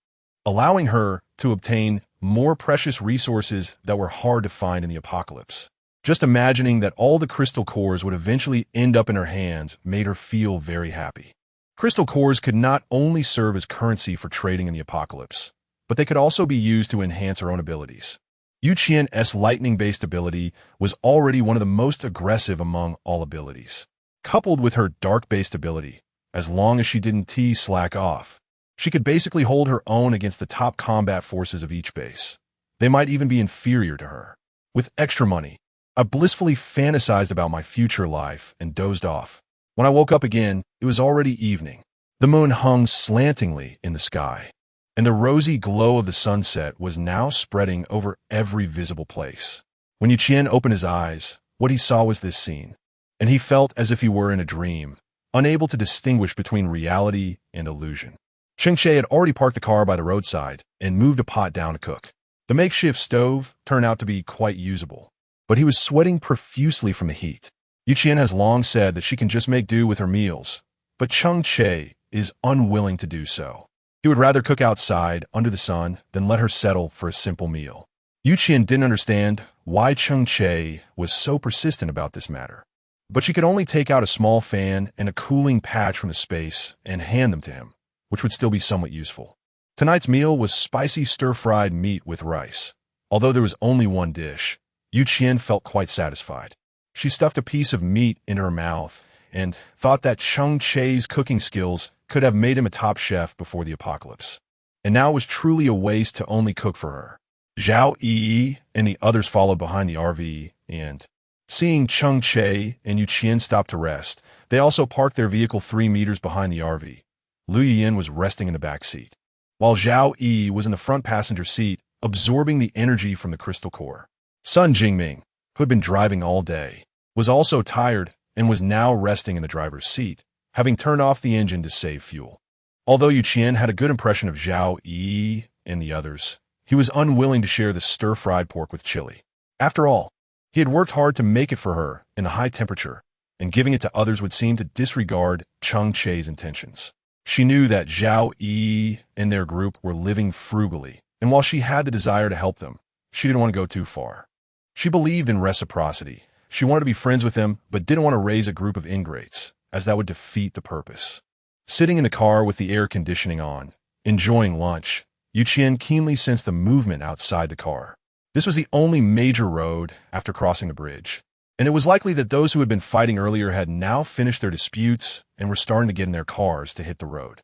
allowing her to obtain more precious resources that were hard to find in the apocalypse. Just imagining that all the crystal cores would eventually end up in her hands made her feel very happy. Crystal cores could not only serve as currency for trading in the apocalypse, but they could also be used to enhance her own abilities. Qian's lightning-based ability was already one of the most aggressive among all abilities. Coupled with her dark-based ability, as long as she didn't slack off, she could basically hold her own against the top combat forces of each base. They might even be inferior to her. With extra money, I blissfully fantasized about my future life and dozed off. When I woke up again, it was already evening. The moon hung slantingly in the sky, and the rosy glow of the sunset was now spreading over every visible place. When Qian opened his eyes, what he saw was this scene, and he felt as if he were in a dream, unable to distinguish between reality and illusion. Cheng Che had already parked the car by the roadside and moved a pot down to cook. The makeshift stove turned out to be quite usable, but he was sweating profusely from the heat. Qian has long said that she can just make do with her meals, but Cheng Che is unwilling to do so. He would rather cook outside, under the sun, than let her settle for a simple meal. Qian didn't understand why Cheng Che was so persistent about this matter, but she could only take out a small fan and a cooling patch from the space and hand them to him, which would still be somewhat useful. Tonight's meal was spicy stir-fried meat with rice. Although there was only one dish, Qian felt quite satisfied. She stuffed a piece of meat into her mouth and thought that Cheng Che's cooking skills could have made him a top chef before the apocalypse. And now it was truly a waste to only cook for her. Zhao Yi and the others followed behind the RV, and seeing Cheng Che and Qian stop to rest, they also parked their vehicle 3 meters behind the RV. Lu Yin was resting in the back seat, while Zhao Yi was in the front passenger seat, absorbing the energy from the crystal core. Sun Jingming, who had been driving all day, was also tired and was now resting in the driver's seat, having turned off the engine to save fuel. Although Qian had a good impression of Zhao Yi and the others, he was unwilling to share the stir-fried pork with chili. After all, he had worked hard to make it for her in the high temperature, and giving it to others would seem to disregard Cheng Che's intentions. She knew that Zhao Yi and their group were living frugally, and while she had the desire to help them, she didn't want to go too far. She believed in reciprocity. She wanted to be friends with them, but didn't want to raise a group of ingrates, as that would defeat the purpose. Sitting in the car with the air conditioning on, enjoying lunch, Qian keenly sensed the movement outside the car. This was the only major road after crossing the bridge, and it was likely that those who had been fighting earlier had now finished their disputes and were starting to get in their cars to hit the road.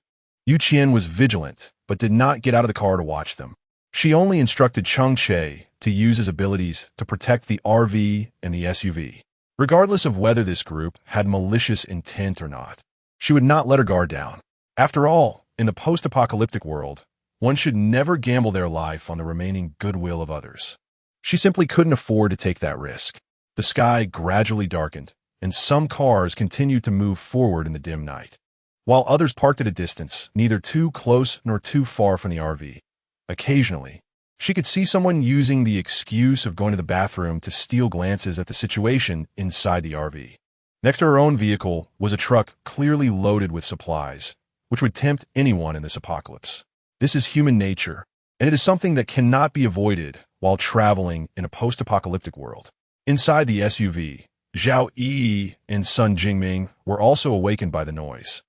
Qian was vigilant, but did not get out of the car to watch them. She only instructed Cheng Che to use his abilities to protect the RV and the SUV. Regardless of whether this group had malicious intent or not, she would not let her guard down. After all, in the post-apocalyptic world, one should never gamble their life on the remaining goodwill of others. She simply couldn't afford to take that risk. The sky gradually darkened, and some cars continued to move forward in the dim night, while others parked at a distance, neither too close nor too far from the RV. Occasionally, she could see someone using the excuse of going to the bathroom to steal glances at the situation inside the RV. Next to her own vehicle was a truck clearly loaded with supplies, which would tempt anyone in this apocalypse. This is human nature, and it is something that cannot be avoided while traveling in a post-apocalyptic world. Inside the SUV, Zhao Yi and Sun Jingming were also awakened by the noise,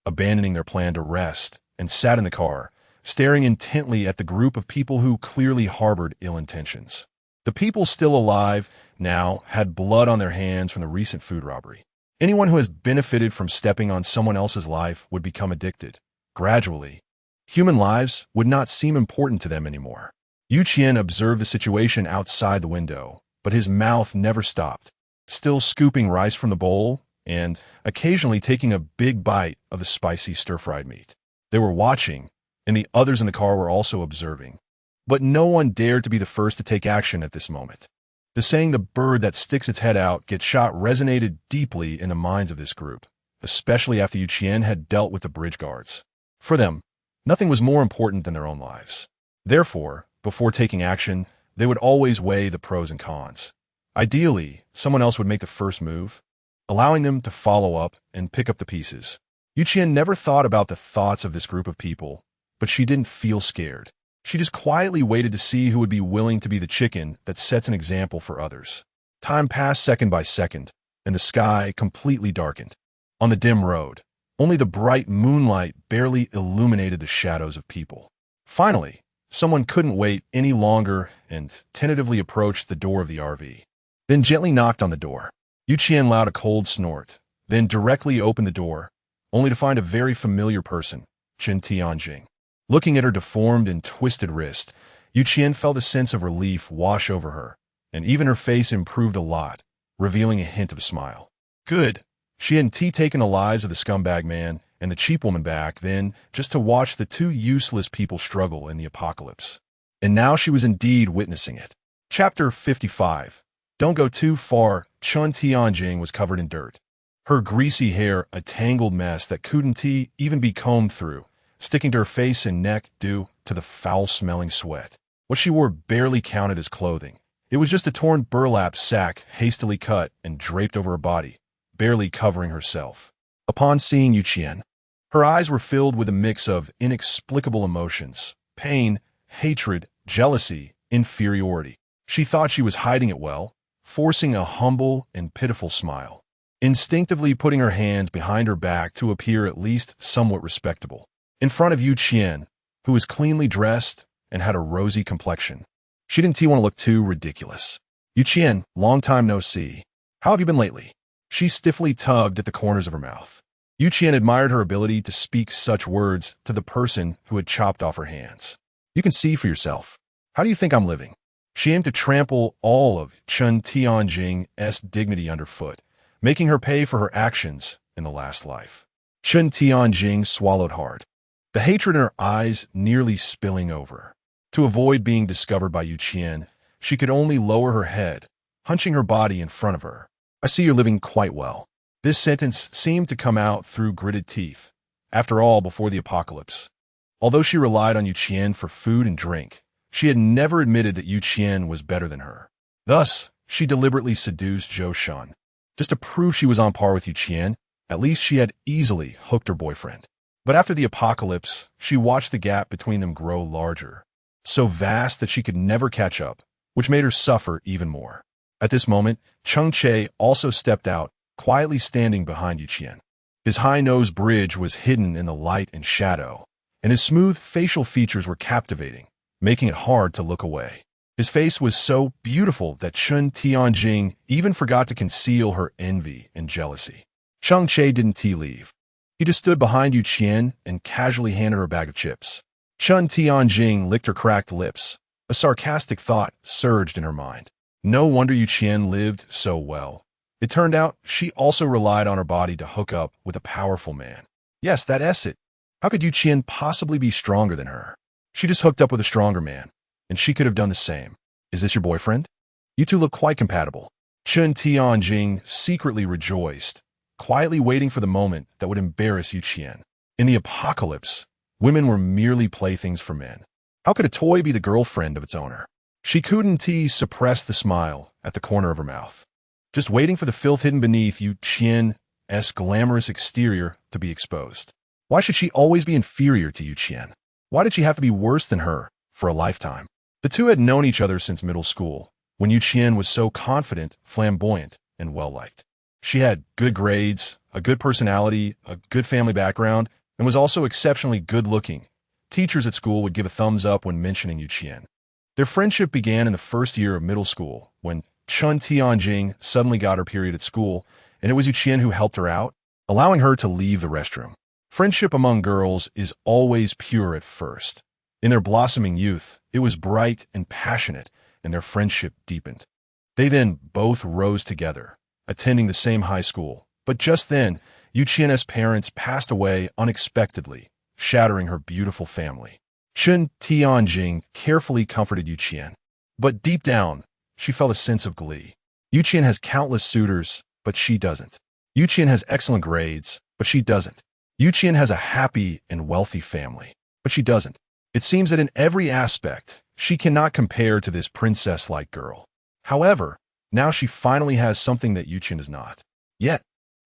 abandoning their plan to rest, and sat in the car, staring intently at the group of people who clearly harbored ill intentions. The people still alive now had blood on their hands from the recent food robbery. Anyone who has benefited from stepping on someone else's life would become addicted. Gradually, human lives would not seem important to them anymore. Qian observed the situation outside the window, but his mouth never stopped, still scooping rice from the bowl and occasionally taking a big bite of the spicy stir-fried meat. They were watching, and the others in the car were also observing. But no one dared to be the first to take action at this moment. The saying, "the bird that sticks its head out gets shot," resonated deeply in the minds of this group, especially after Qian had dealt with the bridge guards. For them, nothing was more important than their own lives. Therefore, before taking action, they would always weigh the pros and cons. Ideally, someone else would make the first move, allowing them to follow up and pick up the pieces. Qian never thought about the thoughts of this group of people, but she didn't feel scared. She just quietly waited to see who would be willing to be the chicken that sets an example for others. Time passed second by second, and the sky completely darkened. On the dim road, only the bright moonlight barely illuminated the shadows of people. Finally, someone couldn't wait any longer and tentatively approached the door of the RV. Then gently knocked on the door. Qian allowed a cold snort, then directly opened the door, only to find a very familiar person, Chen Tianjing. Looking at her deformed and twisted wrist, Qian felt a sense of relief wash over her, and even her face improved a lot, revealing a hint of a smile. Good. She hadn't taken the lives of the scumbag man and the cheap woman back then just to watch the two useless people struggle in the apocalypse. And now she was indeed witnessing it. Chapter 55. Don't go too far. Chen Tianjing was covered in dirt. Her greasy hair a tangled mess that couldn't even be combed through, sticking to her face and neck due to the foul-smelling sweat. What she wore barely counted as clothing. It was just a torn burlap sack hastily cut and draped over her body, barely covering herself. Upon seeing Qian, her eyes were filled with a mix of inexplicable emotions: pain, hatred, jealousy, inferiority. She thought she was hiding it well, forcing a humble and pitiful smile, instinctively putting her hands behind her back to appear at least somewhat respectable. In front of Qian, who was cleanly dressed and had a rosy complexion, she didn't want to look too ridiculous. Qian, long time no see. How have you been lately? She stiffly tugged at the corners of her mouth. Qian admired her ability to speak such words to the person who had chopped off her hands. You can see for yourself. How do you think I'm living? She aimed to trample all of Chen Tianjing's dignity underfoot, making her pay for her actions in the last life. Chen Tianjing swallowed hard, the hatred in her eyes nearly spilling over. To avoid being discovered by Qian, she could only lower her head, hunching her body in front of her. I see you're living quite well. This sentence seemed to come out through gritted teeth. After all, before the apocalypse, although she relied on Qian for food and drink, she had never admitted that Qian was better than her. Thus, she deliberately seduced Zhou Shan. Just to prove she was on par with Qian, at least she had easily hooked her boyfriend. But after the apocalypse, she watched the gap between them grow larger, so vast that she could never catch up, which made her suffer even more. At this moment, Cheng Che also stepped out, quietly standing behind Qian. His high-nose bridge was hidden in the light and shadow, and his smooth facial features were captivating, making it hard to look away. His face was so beautiful that Chen Tianjing even forgot to conceal her envy and jealousy. Cheng Che didn't leave. He just stood behind Qian and casually handed her a bag of chips. Chen Tianjing licked her cracked lips. A sarcastic thought surged in her mind. No wonder Qian lived so well. It turned out she also relied on her body to hook up with a powerful man. Yes, that's it. How could Qian possibly be stronger than her? She just hooked up with a stronger man, and she could have done the same. Is this your boyfriend? You two look quite compatible. Chen Tianjing secretly rejoiced, quietly waiting for the moment that would embarrass Qian. In the apocalypse, women were merely playthings for men. How could a toy be the girlfriend of its owner? She couldn't suppress the smile at the corner of her mouth, just waiting for the filth hidden beneath Qian's glamorous exterior to be exposed. Why should she always be inferior to Qian? Why did she have to be worse than her for a lifetime. The two had known each other since middle school, when Qian was so confident, flamboyant, and well-liked. She had good grades, a good personality, a good family background, and was also exceptionally good-looking. Teachers at school would give a thumbs up when mentioning Qian. Their friendship began in the first year of middle school, when Chun Tianjing suddenly got her period at school, and it was Qian who helped her out, allowing her to leave the restroom. Friendship among girls is always pure at first. In their blossoming youth, it was bright and passionate, and their friendship deepened. They then both rose together, attending the same high school. But just then, Qian's parents passed away unexpectedly, shattering her beautiful family. Chun Tianjing carefully comforted Qian. But deep down, she felt a sense of glee. Qian has countless suitors, but she doesn't. Qian has excellent grades, but she doesn't. Qian has a happy and wealthy family, but she doesn't. It seems that in every aspect, she cannot compare to this princess-like girl. However, now she finally has something that Qian does not. Yet,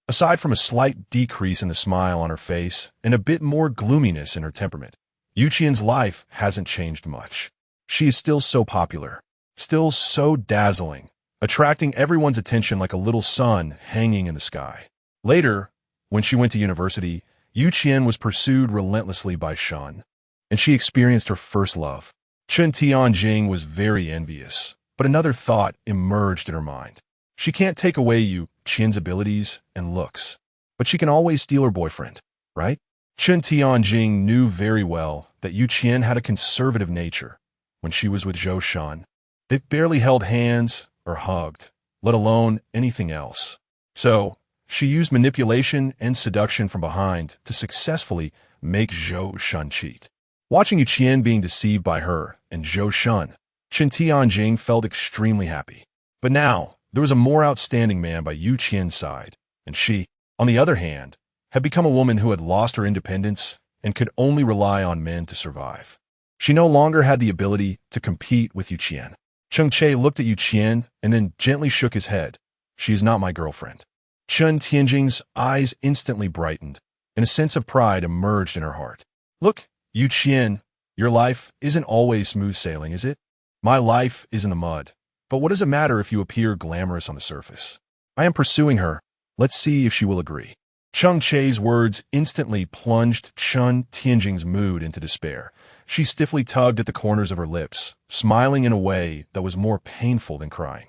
aside from a slight decrease in the smile on her face and a bit more gloominess in her temperament, Qian's life hasn't changed much. She is still so popular, still so dazzling, attracting everyone's attention like a little sun hanging in the sky. Later, when she went to university, Qian was pursued relentlessly by Shan, and she experienced her first love. Chun Tianjing was very envious, but another thought emerged in her mind. She can't take away Qian's abilities and looks, but she can always steal her boyfriend, right? Chun Tianjing knew very well that Qian had a conservative nature. When she was with Zhou Shan, they barely held hands or hugged, let alone anything else. So, she used manipulation and seduction from behind to successfully make Zhou Shan cheat. Watching Qian being deceived by her and Zhou Shan, Chun Tianjing felt extremely happy. But now, there was a more outstanding man by Qian's side, and she, on the other hand, had become a woman who had lost her independence and could only rely on men to survive. She no longer had the ability to compete with Qian. Cheng Che looked at Qian and then gently shook his head. She is not my girlfriend. Chun Tianjing's eyes instantly brightened, and a sense of pride emerged in her heart. Look, Qian, your life isn't always smooth sailing, is it? My life is in the mud. But what does it matter if you appear glamorous on the surface? I am pursuing her. Let's see if she will agree. Cheng Che's words instantly plunged Chun Tianjing's mood into despair. She stiffly tugged at the corners of her lips, smiling in a way that was more painful than crying.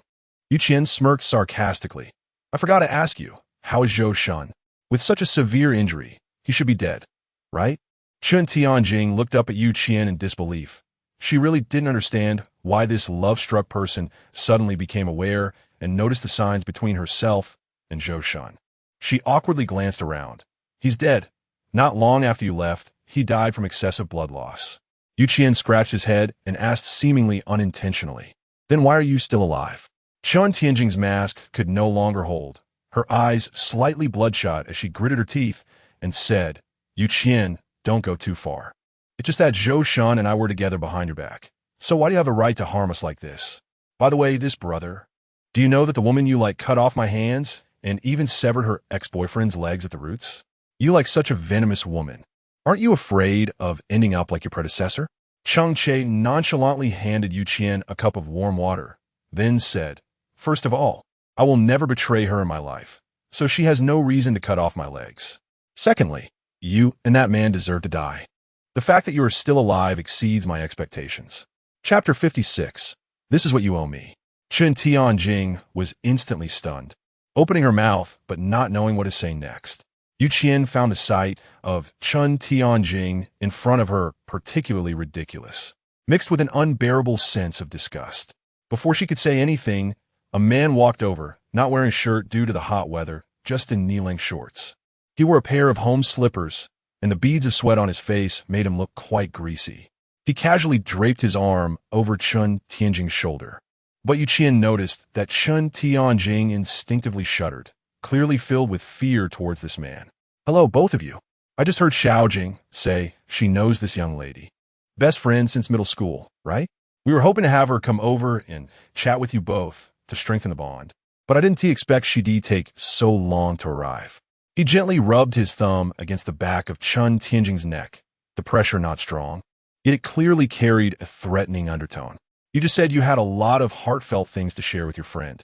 Qian smirked sarcastically. I forgot to ask you, how is Zhou Shan? With such a severe injury, he should be dead, right? Chun Tianjing looked up at Qian in disbelief. She really didn't understand why this love-struck person suddenly became aware and noticed the signs between herself and Zhou Shan. She awkwardly glanced around. He's dead. Not long after you left, he died from excessive blood loss. Qian scratched his head and asked seemingly unintentionally, then why are you still alive? Chun Tianjing's mask could no longer hold. Her eyes slightly bloodshot as she gritted her teeth and said, Qian, don't go too far. It's just that Zhou Shan and I were together behind your back. So why do you have a right to harm us like this? By the way, this brother, do you know that the woman you like cut off my hands and even severed her ex-boyfriend's legs at the roots? You like such a venomous woman. Aren't you afraid of ending up like your predecessor? Cheng Che nonchalantly handed Qian a cup of warm water, then said, First of all, I will never betray her in my life, so she has no reason to cut off my legs. Secondly, you and that man deserve to die. The fact that you are still alive exceeds my expectations. Chapter 56. This is what you owe me. Chun Tianjing was instantly stunned, opening her mouth but not knowing what to say next. Qian found the sight of Chun Tianjing in front of her particularly ridiculous, mixed with an unbearable sense of disgust. Before she could say anything, a man walked over, not wearing a shirt due to the hot weather, just in knee-length shorts. He wore a pair of home slippers, and the beads of sweat on his face made him look quite greasy. He casually draped his arm over Chun Tianjing's shoulder. But Qian noticed that Chun Tianjing instinctively shuddered, clearly filled with fear towards this man. Hello, both of you. I just heard Xiaojing say she knows this young lady. Best friend since middle school, right? We were hoping to have her come over and chat with you both to strengthen the bond. But I didn't expect she'd take so long to arrive. He gently rubbed his thumb against the back of Chun Tianjing's neck, the pressure not strong. yet it clearly carried a threatening undertone. You just said you had a lot of heartfelt things to share with your friend,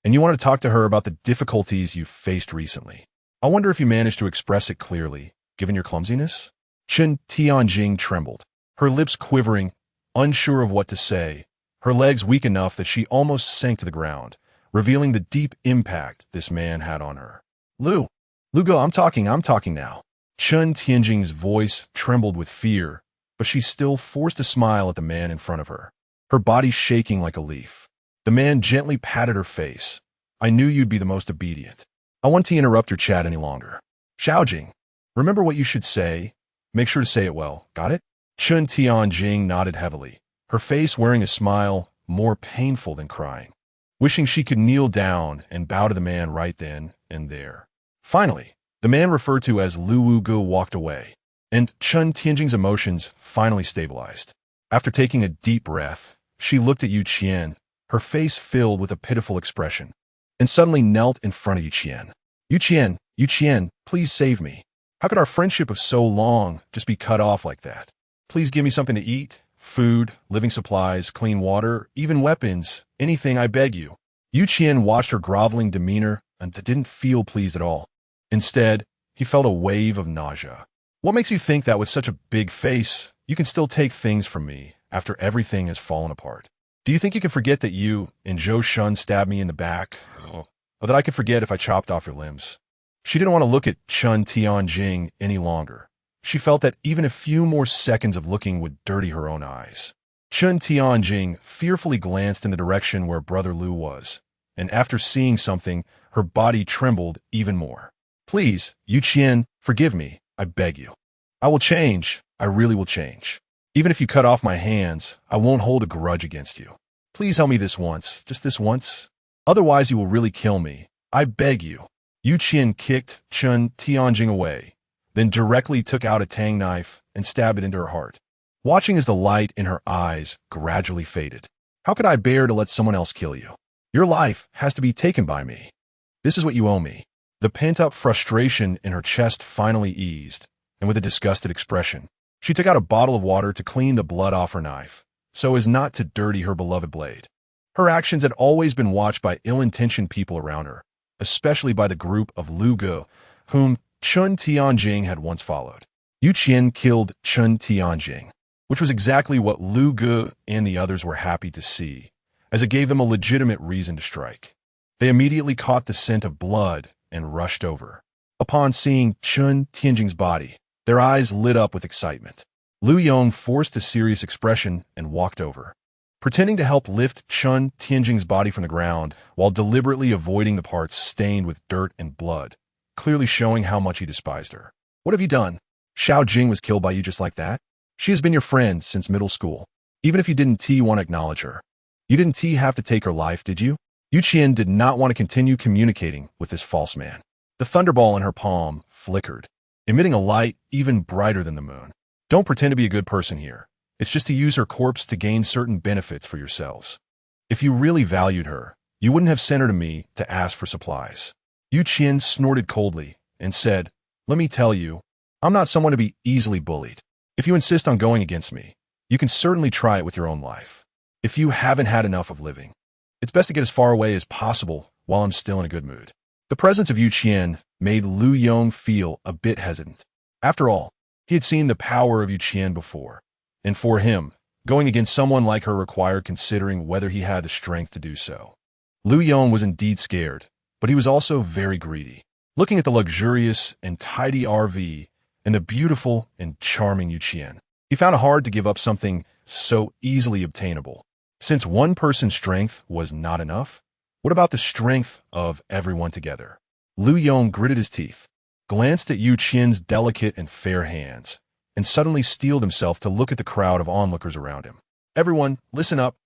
and you want to talk to her about the difficulties you've faced recently. I wonder if you managed to express it clearly, given your clumsiness? Chen Tianjing trembled, her lips quivering, unsure of what to say, her legs weak enough that she almost sank to the ground, revealing the deep impact this man had on her. Lugo, I'm talking now. Chen Tianjing's voice trembled with fear, but she still forced a smile at the man in front of her, her body shaking like a leaf. The man gently patted her face. I knew you'd be the most obedient. I want to interrupt your chat any longer. Xiaojing, remember what you should say. Make sure to say it well, got it? Chen Tianjing nodded heavily, her face wearing a smile more painful than crying, wishing she could kneel down and bow to the man right then and there. Finally, the man referred to as Lu Wuge walked away, and Chen Tianjing's emotions finally stabilized. After taking a deep breath, she looked at Yu Qian, her face filled with a pitiful expression, and suddenly knelt in front of Yu Qian. Yu Qian, please save me. How could our friendship of so long just be cut off like that? Please give me something to eat, food, living supplies, clean water, even weapons, anything, I beg you. Yu Qian watched her groveling demeanor and didn't feel pleased at all. Instead, he felt a wave of nausea. What makes you think that with such a big face, you can still take things from me after everything has fallen apart? Do you think you can forget that you and Zhou Shun stabbed me in the back? Or that I could forget if I chopped off your limbs? She didn't want to look at Chen Tianjing any longer. She felt that even a few more seconds of looking would dirty her own eyes. Chen Tianjing fearfully glanced in the direction where Brother Lu was, and after seeing something, her body trembled even more. Please, Yu Qian, forgive me, I beg you. I will change, I really will change. Even if you cut off my hands, I won't hold a grudge against you. Please help me this once, just this once. Otherwise you will really kill me, I beg you. Yu Qian kicked Chen Tianjing away, then directly took out a tang knife and stabbed it into her heart, watching as the light in her eyes gradually faded. How could I bear to let someone else kill you? Your life has to be taken by me. This is what you owe me. The pent-up frustration in her chest finally eased, and with a disgusted expression, she took out a bottle of water to clean the blood off her knife, so as not to dirty her beloved blade. Her actions had always been watched by ill-intentioned people around her, especially by the group of Lu Ge, whom Chen Tianjing had once followed. Yu Qian killed Chen Tianjing, which was exactly what Lu Ge and the others were happy to see, as it gave them a legitimate reason to strike. They immediately caught the scent of blood and rushed over. Upon seeing Chen Tianjing's body, their eyes lit up with excitement. Lu Yong forced a serious expression and walked over, pretending to help lift Chen Tianjing's body from the ground while deliberately avoiding the parts stained with dirt and blood, clearly showing how much he despised her. What have you done? Xiao Jing was killed by you just like that? She has been your friend since middle school. Even if you didn't want to acknowledge her. You didn't have to take her life, did you? Yu Qian did not want to continue communicating with this false man. The thunderball in her palm flickered, emitting a light even brighter than the moon. Don't pretend to be a good person here. It's just to use her corpse to gain certain benefits for yourselves. If you really valued her, you wouldn't have sent her to me to ask for supplies. Yu Qian snorted coldly and said, let me tell you, I'm not someone to be easily bullied. If you insist on going against me, you can certainly try it with your own life. If you haven't had enough of living, it's best to get as far away as possible while I'm still in a good mood. The presence of Yu Qian made Lu Yong feel a bit hesitant. After all, he had seen the power of Yu Qian before, and for him, going against someone like her required considering whether he had the strength to do so. Lu Yong was indeed scared, but he was also very greedy. Looking at the luxurious and tidy RV and the beautiful and charming Yu Qian, he found it hard to give up something so easily obtainable. Since one person's strength was not enough, what about the strength of everyone together? Lu Yong gritted his teeth, glanced at Yu Qian's delicate and fair hands, and suddenly steeled himself to look at the crowd of onlookers around him. Everyone, listen up.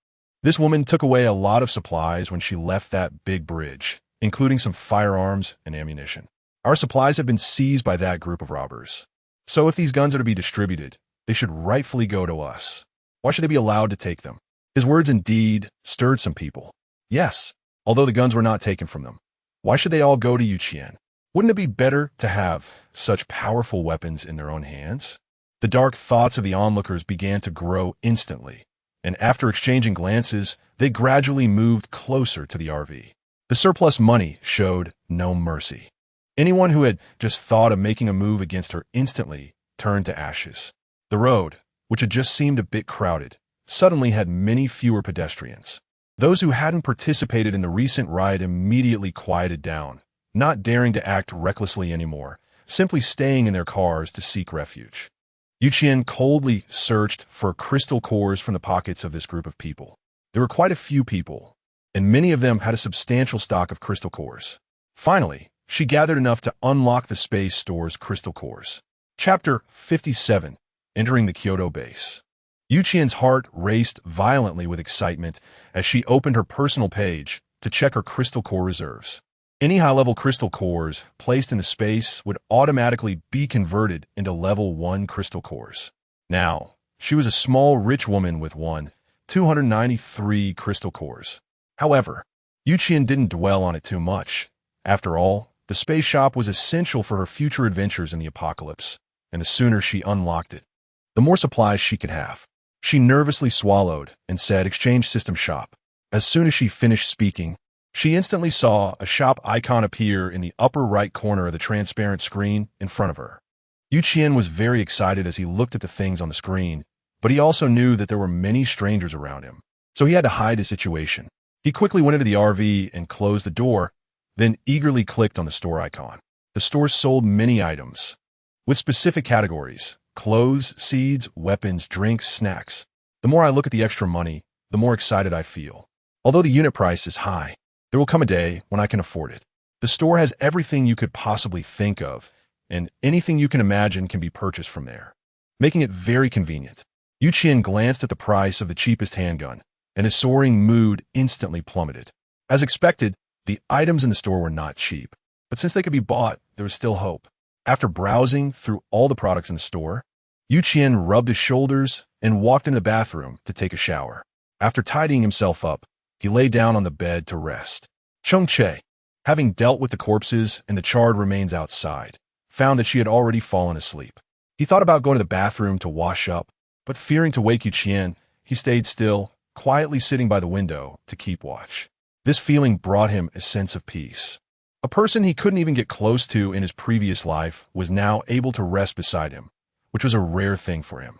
This woman took away a lot of supplies when she left that big bridge, including some firearms and ammunition. Our supplies have been seized by that group of robbers. So if these guns are to be distributed, they should rightfully go to us. Why should they be allowed to take them? His words indeed stirred some people. Yes, although the guns were not taken from them. Why should they all go to Yu Qian? Wouldn't it be better to have such powerful weapons in their own hands? The dark thoughts of the onlookers began to grow instantly, and after exchanging glances, they gradually moved closer to the RV. The surplus money showed no mercy. Anyone who had just thought of making a move against her instantly turned to ashes. The road, which had just seemed a bit crowded, suddenly had many fewer pedestrians. Those who hadn't participated in the recent riot immediately quieted down, not daring to act recklessly anymore, simply staying in their cars to seek refuge. Qian coldly searched for crystal cores from the pockets of this group of people. There were quite a few people, and many of them had a substantial stock of crystal cores. Finally, she gathered enough to unlock the space store's crystal cores. Chapter 57. Entering the Kyoto base. Qian's heart raced violently with excitement as she opened her personal page to check her crystal core reserves. Any high-level crystal cores placed in the space would automatically be converted into level 1 crystal cores. Now, she was a small, rich woman with 293 crystal cores. However, Qian didn't dwell on it too much. After all, the space shop was essential for her future adventures in the apocalypse, and the sooner she unlocked it, the more supplies she could have. She nervously swallowed and said, "Exchange system shop." As soon as she finished speaking, she instantly saw a shop icon appear in the upper right corner of the transparent screen in front of her. Qian was very excited as he looked at the things on the screen, but he also knew that there were many strangers around him, so he had to hide his situation. He quickly went into the RV and closed the door, then eagerly clicked on the store icon. The store sold many items, with specific categories: clothes, seeds, weapons, drinks, snacks. The more I look at the extra money, the more excited I feel. Although the unit price is high, there will come a day when I can afford it. The store has everything you could possibly think of, and anything you can imagine can be purchased from there, making it very convenient. Qian glanced at the price of the cheapest handgun, and his soaring mood instantly plummeted. As expected, the items in the store were not cheap, but since they could be bought, there was still hope. After browsing through all the products in the store, Qian rubbed his shoulders and walked into the bathroom to take a shower. After tidying himself up, he lay down on the bed to rest. Cheng Che, having dealt with the corpses and the charred remains outside, found that she had already fallen asleep. He thought about going to the bathroom to wash up, but fearing to wake Qian, he stayed still, quietly sitting by the window to keep watch. This feeling brought him a sense of peace. A person he couldn't even get close to in his previous life was now able to rest beside him, which was a rare thing for him.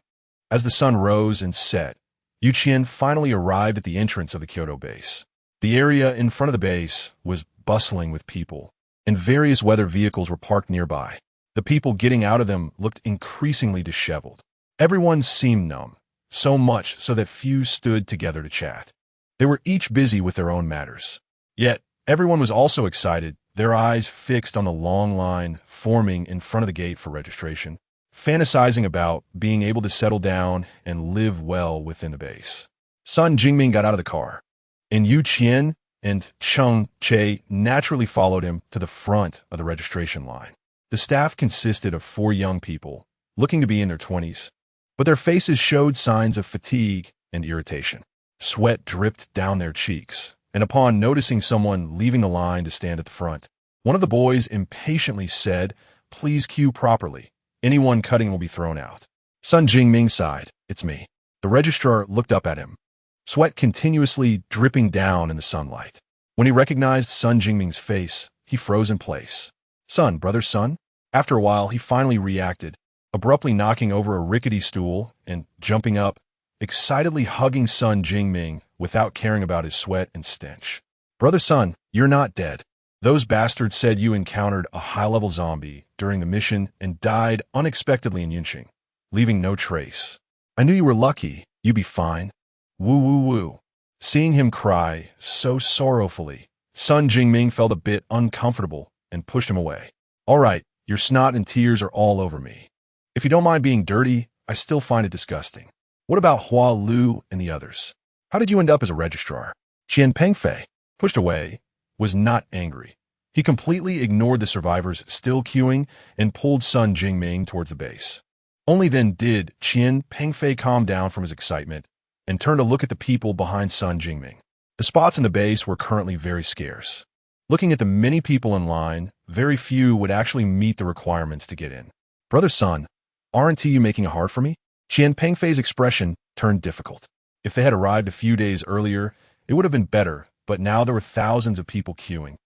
As the sun rose and set, Qian finally arrived at the entrance of the Kyoto base. The area in front of the base was bustling with people, and various weather vehicles were parked nearby. The people getting out of them looked increasingly disheveled. Everyone seemed numb, so much so that few stood together to chat. They were each busy with their own matters. Yet, everyone was also excited, their eyes fixed on the long line forming in front of the gate for registration, fantasizing about being able to settle down and live well within the base. Sun Jingming got out of the car, and Qian and Cheng Che naturally followed him to the front of the registration line. The staff consisted of 4 young people, looking to be in their 20s, but their faces showed signs of fatigue and irritation. Sweat dripped down their cheeks, and upon noticing someone leaving the line to stand at the front, one of the boys impatiently said, "Please queue properly. Anyone cutting will be thrown out." Sun Jingming sighed. "It's me." The registrar looked up at him, sweat continuously dripping down in the sunlight. When he recognized Sun Jingming's face, he froze in place. "Sun, brother Sun?" After a while, he finally reacted, abruptly knocking over a rickety stool and jumping up, excitedly hugging Sun Jingming without caring about his sweat and stench. "Brother Sun, you're not dead. Those bastards said you encountered a high-level zombie during the mission and died unexpectedly in Yunqing, leaving no trace. I knew you were lucky. You'd be fine." Woo woo woo. Seeing him cry so sorrowfully, Sun Jingming felt a bit uncomfortable and pushed him away. "All right, your snot and tears are all over me. If you don't mind being dirty, I still find it disgusting. What about Hua Lu and the others? How did you end up as a registrar?" Qian Pengfei, pushed away, was not angry. He completely ignored the survivors still queuing and pulled Sun Jingming towards the base. Only then did Qian Pengfei calm down from his excitement and turned to look at the people behind Sun Jingming. The spots in the base were currently very scarce. Looking at the many people in line, very few would actually meet the requirements to get in. "Brother Sun, Aren't you making it hard for me? Qian Pengfei's expression turned difficult. If they had arrived a few days earlier, it would have been better, but now there were thousands of people queuing,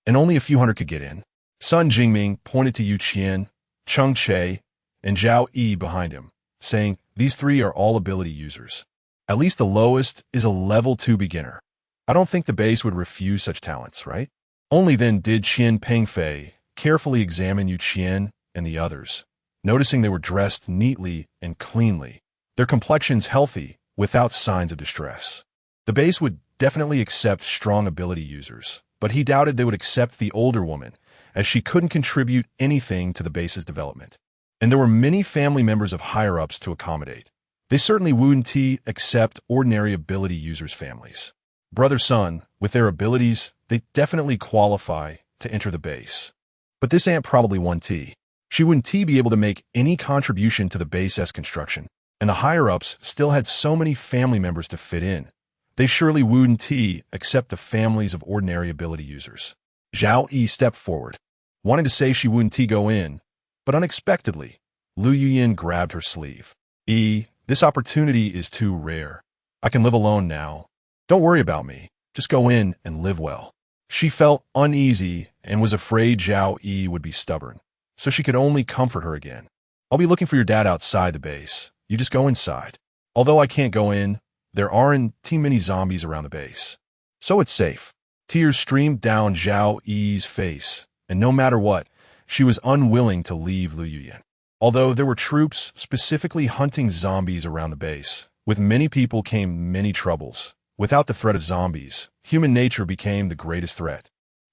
and only a few hundred could get in. Sun Jingming pointed to Yu Qian, Cheng Che, and Zhao Yi behind him, saying, "These three are all ability users. At least the lowest is a level 2 beginner. I don't think the base would refuse such talents, right?" Only then did Qian Pengfei carefully examine Yu Qian and the others, noticing they were dressed neatly and cleanly, their complexions healthy, without signs of distress. The base would definitely accept strong ability users, but he doubted they would accept the older woman, as she couldn't contribute anything to the base's development. And there were many family members of higher-ups to accommodate. They certainly wouldn't accept ordinary ability users' families. Brother-son, with their abilities, they definitely qualify to enter the base. But this aunt probably wouldn't. She wouldn't be able to make any contribution to the base's construction, and the higher-ups still had so many family members to fit in. They surely wouldn't accept the families of ordinary ability users. Zhao Yi stepped forward, wanting to say she wouldn't go in, but unexpectedly, Lu Yuyin grabbed her sleeve. This opportunity is too rare. I can live alone now. Don't worry about me. Just go in and live well." She felt uneasy and was afraid Zhao Yi would be stubborn, so she could only comfort her again. "I'll be looking for your dad outside the base. You just go inside. Although I can't go in, there aren't too many zombies around the base, so it's safe." Tears streamed down Zhao Yi's face, and no matter what, she was unwilling to leave Lu Yuyin. Although there were troops specifically hunting zombies around the base, with many people came many troubles. Without the threat of zombies, human nature became the greatest threat.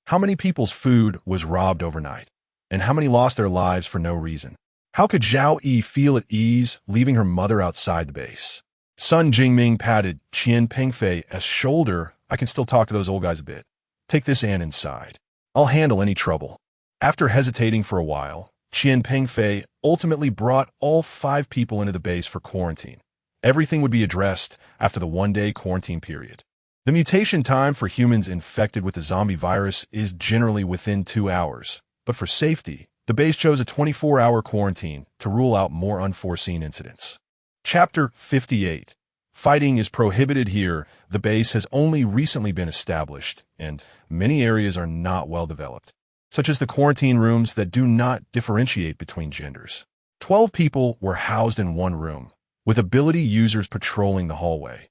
How many people's food was robbed overnight? And how many lost their lives for no reason? How could Zhao Yi feel at ease leaving her mother outside the base? Sun Jingming patted Qian Pengfei's shoulder. "I can still talk to those old guys a bit. Take this ant inside. I'll handle any trouble." After hesitating for a while, Qian Pengfei ultimately brought all 5 people into the base for quarantine. Everything would be addressed after the 1-day quarantine period. The mutation time for humans infected with the zombie virus is generally within 2 hours, but for safety, the base chose a 24-hour quarantine to rule out more unforeseen incidents. Chapter 58. Fighting is prohibited here. The base has only recently been established, and many areas are not well developed, such as the quarantine rooms that do not differentiate between genders. 12 people were housed in one room, with ability users patrolling the hallway.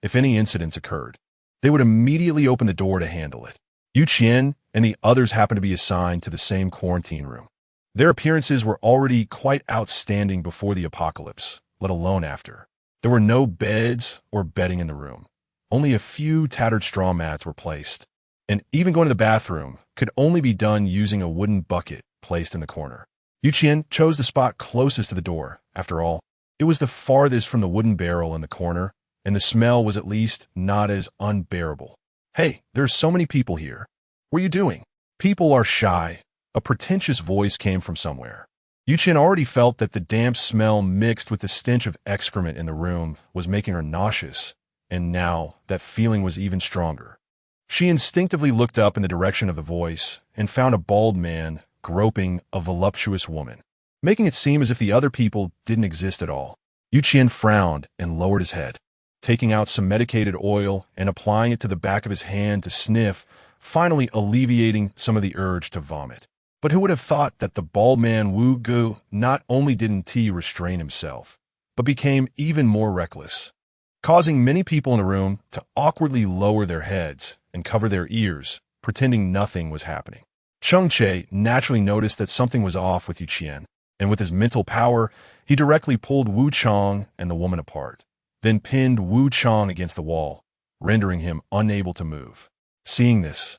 If any incidents occurred, they would immediately open the door to handle it. Yu Qian and the others happened to be assigned to the same quarantine room. Their appearances were already quite outstanding before the apocalypse, let alone after. There were no beds or bedding in the room. Only a few tattered straw mats were placed, and even going to the bathroom could only be done using a wooden bucket placed in the corner. Yu Qian chose the spot closest to the door. After all, it was the farthest from the wooden barrel in the corner, and the smell was at least not as unbearable. "Hey, there's so many people here. What are you doing?" "People are shy." A pretentious voice came from somewhere. Yu Qian already felt that the damp smell mixed with the stench of excrement in the room was making her nauseous, and now that feeling was even stronger. She instinctively looked up in the direction of the voice and found a bald man groping a voluptuous woman, making it seem as if the other people didn't exist at all. Yu Qian frowned and lowered his head, taking out some medicated oil and applying it to the back of his hand to sniff, finally alleviating some of the urge to vomit. But who would have thought that the bald man Wu Gu not only didn't restrain himself, but became even more reckless, causing many people in the room to awkwardly lower their heads and cover their ears, pretending nothing was happening. Cheng Che naturally noticed that something was off with Yu Qian, and with his mental power, he directly pulled Wu Chang and the woman apart, then pinned Wu Chang against the wall, rendering him unable to move. Seeing this,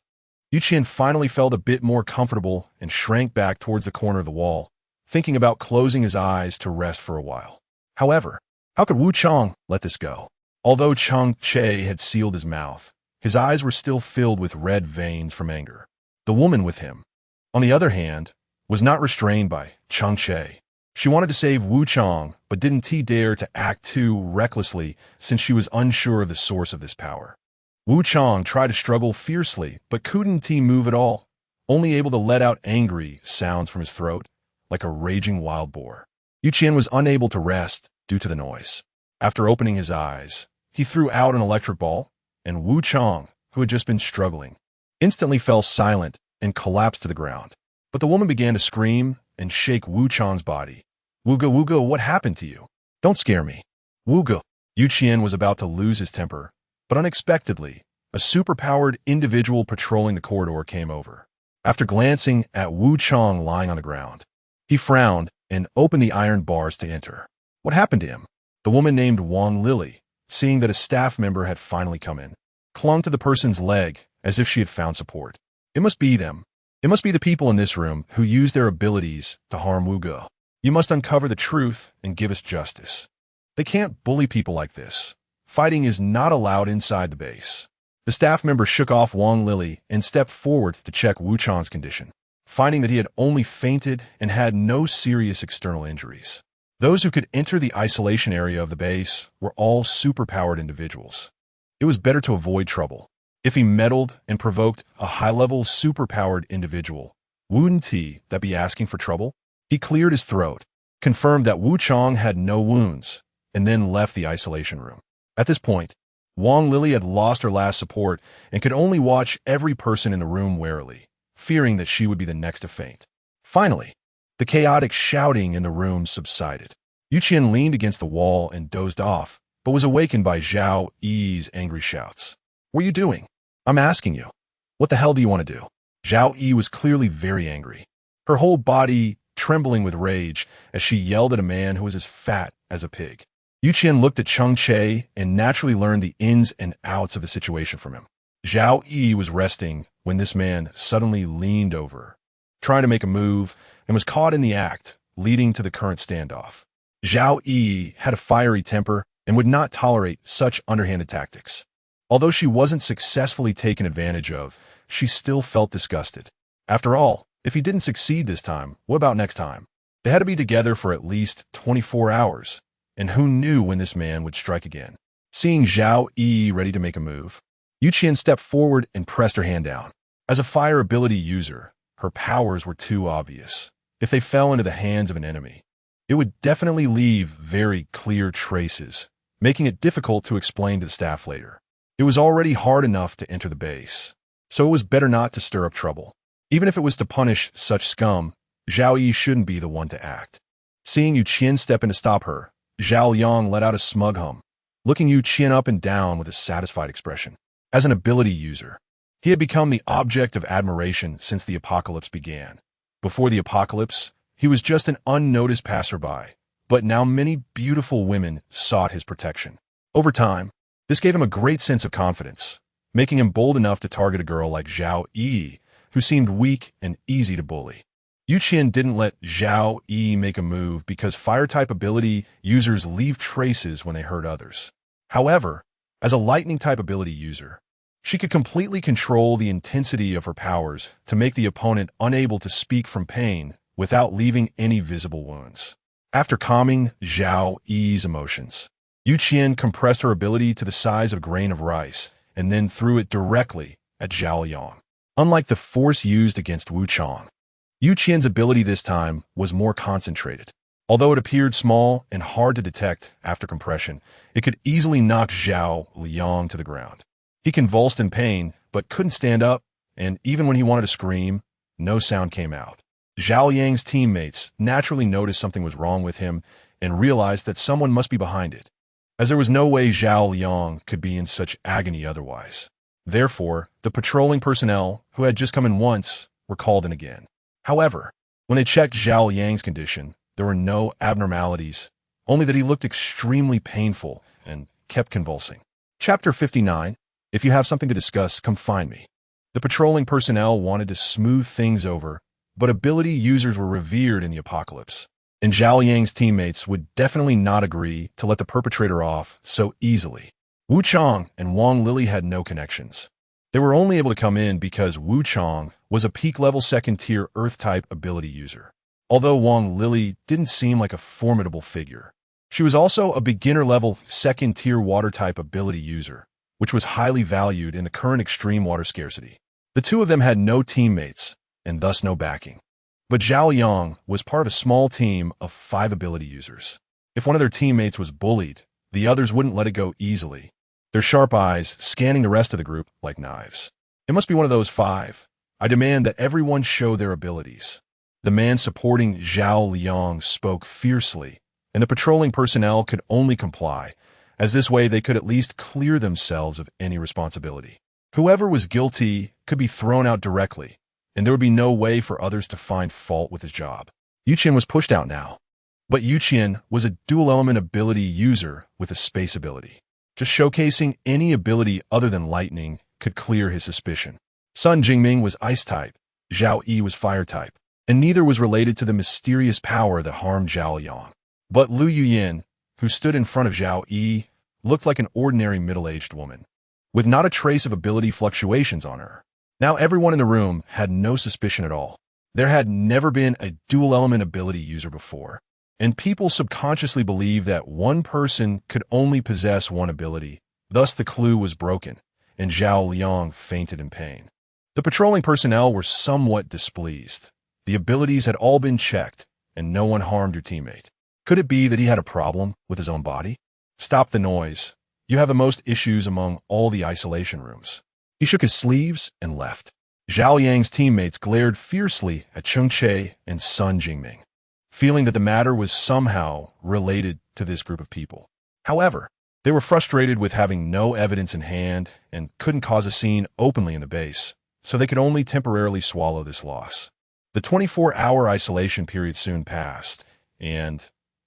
Yu Qian finally felt a bit more comfortable and shrank back towards the corner of the wall, thinking about closing his eyes to rest for a while. However, how could Wu Chang let this go? Although Cheng Che had sealed his mouth, his eyes were still filled with red veins from anger. The woman with him, on the other hand, was not restrained by Cheng Che. She wanted to save Wu Chang, but didn't dare to act too recklessly since she was unsure of the source of this power. Wu Chang tried to struggle fiercely, but couldn't move at all, only able to let out angry sounds from his throat, like a raging wild boar. Qian was unable to rest due to the noise. After opening his eyes, he threw out an electric ball, and Wu Chang, who had just been struggling, instantly fell silent and collapsed to the ground. But the woman began to scream and shake Wu Chang's body. "Wuga, Wuga, what happened to you? Don't scare me. Wuga." Qian was about to lose his temper, but unexpectedly, a superpowered individual patrolling the corridor came over. After glancing at Wu Chang lying on the ground, he frowned and opened the iron bars to enter. What happened to him? The woman named Wang Lily, seeing that a staff member had finally come in, clung to the person's leg as if she had found support. It must be them. It must be the people in this room who use their abilities to harm Wuga. You must uncover the truth and give us justice. They can't bully people like this. Fighting is not allowed inside the base. The staff member shook off Wang Lily and stepped forward to check Wu Chang's condition, finding that he had only fainted and had no serious external injuries. Those who could enter the isolation area of the base were all superpowered individuals. It was better to avoid trouble. If he meddled and provoked a high-level superpowered individual, wouldn't he that be asking for trouble? He cleared his throat, confirmed that Wu Chang had no wounds, and then left the isolation room. At this point, Wang Lily had lost her last support and could only watch every person in the room warily, fearing that she would be the next to faint. Finally, the chaotic shouting in the room subsided. Qian leaned against the wall and dozed off, but was awakened by Zhao Yi's angry shouts. "What are you doing? I'm asking you. What the hell do you want to do?" Zhao Yi was clearly very angry, her whole body trembling with rage as she yelled at a man who was as fat as a pig. Qian looked at Cheng Che and naturally learned the ins and outs of the situation from him. Zhao Yi was resting when this man suddenly leaned over, trying to make a move, and was caught in the act, leading to the current standoff. Zhao Yi had a fiery temper and would not tolerate such underhanded tactics. Although she wasn't successfully taken advantage of, she still felt disgusted. After all, if he didn't succeed this time, what about next time? They had to be together for at least 24 hours. And who knew when this man would strike again? Seeing Zhao Yi ready to make a move, Qian stepped forward and pressed her hand down. As a fire ability user, her powers were too obvious. If they fell into the hands of an enemy, it would definitely leave very clear traces, making it difficult to explain to the staff later. It was already hard enough to enter the base, so it was better not to stir up trouble. Even if it was to punish such scum, Zhao Yi shouldn't be the one to act. Seeing Qian step in to stop her, Zhao Yang let out a smug hum, looking Qian up and down with a satisfied expression. As an ability user, he had become the object of admiration since the apocalypse began. Before the apocalypse, he was just an unnoticed passerby, but now many beautiful women sought his protection. Over time, this gave him a great sense of confidence, making him bold enough to target a girl like Zhao Yi, who seemed weak and easy to bully. Qian didn't let Zhao Yi make a move because fire-type ability users leave traces when they hurt others. However, as a lightning-type ability user, she could completely control the intensity of her powers to make the opponent unable to speak from pain without leaving any visible wounds. After calming Zhao Yi's emotions, Qian compressed her ability to the size of a grain of rice and then threw it directly at Zhao Yang. Unlike the force used against Wu Chang, Qian's ability this time was more concentrated. Although it appeared small and hard to detect after compression, it could easily knock Zhao Liang to the ground. He convulsed in pain, but couldn't stand up, and even when he wanted to scream, no sound came out. Zhao Yang's teammates naturally noticed something was wrong with him and realized that someone must be behind it, as there was no way Zhao Liang could be in such agony otherwise. Therefore, the patrolling personnel, who had just come in once, were called in again. However, when they checked Zhao Yang's condition, there were no abnormalities, only that he looked extremely painful and kept convulsing. Chapter 59. If you have something to discuss, come find me. The patrolling personnel wanted to smooth things over, but ability users were revered in the apocalypse, and Zhao Yang's teammates would definitely not agree to let the perpetrator off so easily. Wu Chang and Wang Lily had no connections. They were only able to come in because Wu Chang was a peak-level second-tier Earth-type ability user. Although Wang Lily didn't seem like a formidable figure, she was also a beginner-level second-tier water-type ability user, which was highly valued in the current extreme water scarcity. The two of them had no teammates, and thus no backing. But Zhao Yang was part of a small team of 5 ability users. If one of their teammates was bullied, the others wouldn't let it go easily, their sharp eyes scanning the rest of the group like knives. It must be one of those 5. I demand that everyone show their abilities. The man supporting Zhao Liang spoke fiercely, and the patrolling personnel could only comply, as this way they could at least clear themselves of any responsibility. Whoever was guilty could be thrown out directly, and there would be no way for others to find fault with his job. Qian was pushed out now. But Qian was a dual-element ability user with a space ability. Just showcasing any ability other than lightning could clear his suspicion. Sun Jingming was ice-type, Zhao Yi was fire-type, and neither was related to the mysterious power that harmed Zhao Yang. But Lu Yuyin, who stood in front of Zhao Yi, looked like an ordinary middle-aged woman, with not a trace of ability fluctuations on her. Now everyone in the room had no suspicion at all. There had never been a dual-element ability user before, and people subconsciously believed that one person could only possess one ability. Thus the clue was broken, and Zhao Liang fainted in pain. The patrolling personnel were somewhat displeased. The abilities had all been checked, and no one harmed your teammate. Could it be that he had a problem with his own body? Stop the noise. You have the most issues among all the isolation rooms. He shook his sleeves and left. Zhao Yang's teammates glared fiercely at Cheng Che and Sun Jingming, feeling that the matter was somehow related to this group of people. However, they were frustrated with having no evidence in hand and couldn't cause a scene openly in the base, so they could only temporarily swallow this loss. The 24-hour isolation period soon passed, and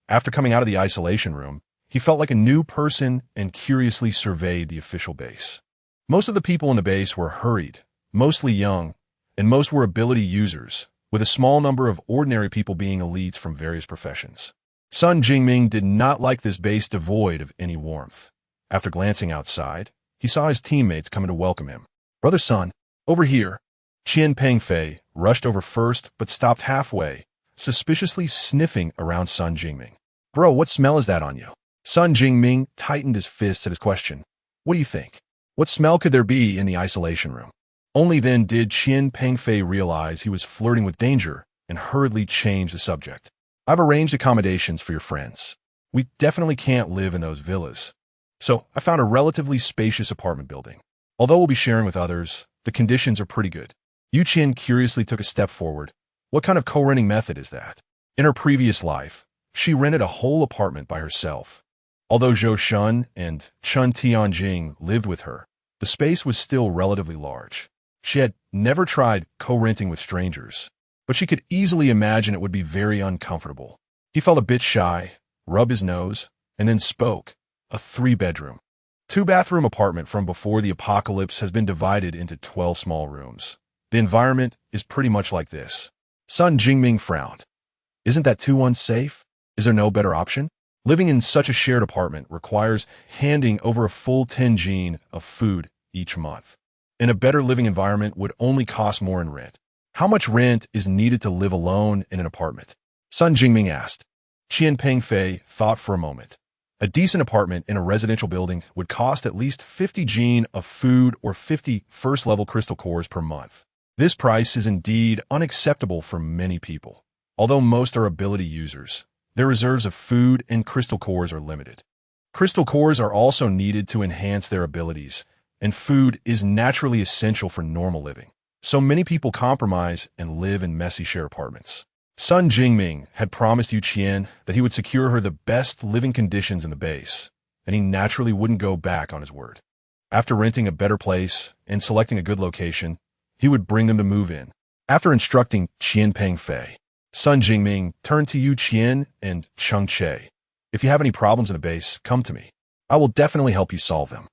after coming out of the isolation room, he felt like a new person and curiously surveyed the official base. Most of the people in the base were hurried, mostly young, and most were ability users, with a small number of ordinary people being elites from various professions. Sun Jingming did not like this base devoid of any warmth. After glancing outside, he saw his teammates coming to welcome him. "Brother Sun, over here." Qian Pengfei rushed over first but stopped halfway, suspiciously sniffing around Sun Jingming. "Bro, what smell is that on you?" Sun Jingming tightened his fists at his question. "What do you think? What smell could there be in the isolation room?" Only then did Qian Pengfei realize he was flirting with danger and hurriedly changed the subject. "I've arranged accommodations for your friends. We definitely can't live in those villas. So I found a relatively spacious apartment building. Although we'll be sharing with others, the conditions are pretty good." Qian curiously took a step forward. What kind of co-renting method is that? In her previous life, she rented a whole apartment by herself. Although Zhou Shun and Chun Tianjing lived with her, the space was still relatively large. She had never tried co-renting with strangers, but she could easily imagine it would be very uncomfortable. He felt a bit shy, rubbed his nose, and then spoke. A 3-bedroom, 2-bathroom apartment from before the apocalypse has been divided into 12 small rooms. The environment is pretty much like this. Sun Jingming frowned. "Isn't that too unsafe? Is there no better option? Living in such a shared apartment requires handing over a full 10 jin of food each month. And a better living environment would only cost more in rent. How much rent is needed to live alone in an apartment?" Sun Jingming asked. Qian Pengfei thought for a moment. A decent apartment in a residential building would cost at least 50 jin of food or 50 first-level crystal cores per month. This price is indeed unacceptable for many people. Although most are ability users, their reserves of food and crystal cores are limited. Crystal cores are also needed to enhance their abilities, and food is naturally essential for normal living. So many people compromise and live in messy share apartments. Sun Jingming had promised Qian that he would secure her the best living conditions in the base, and he naturally wouldn't go back on his word. After renting a better place and selecting a good location, he would bring them to move in. After instructing Qian Pengfei, Sun Jingming turned to Qian and Cheng Che. "If you have any problems in the base, come to me. I will definitely help you solve them."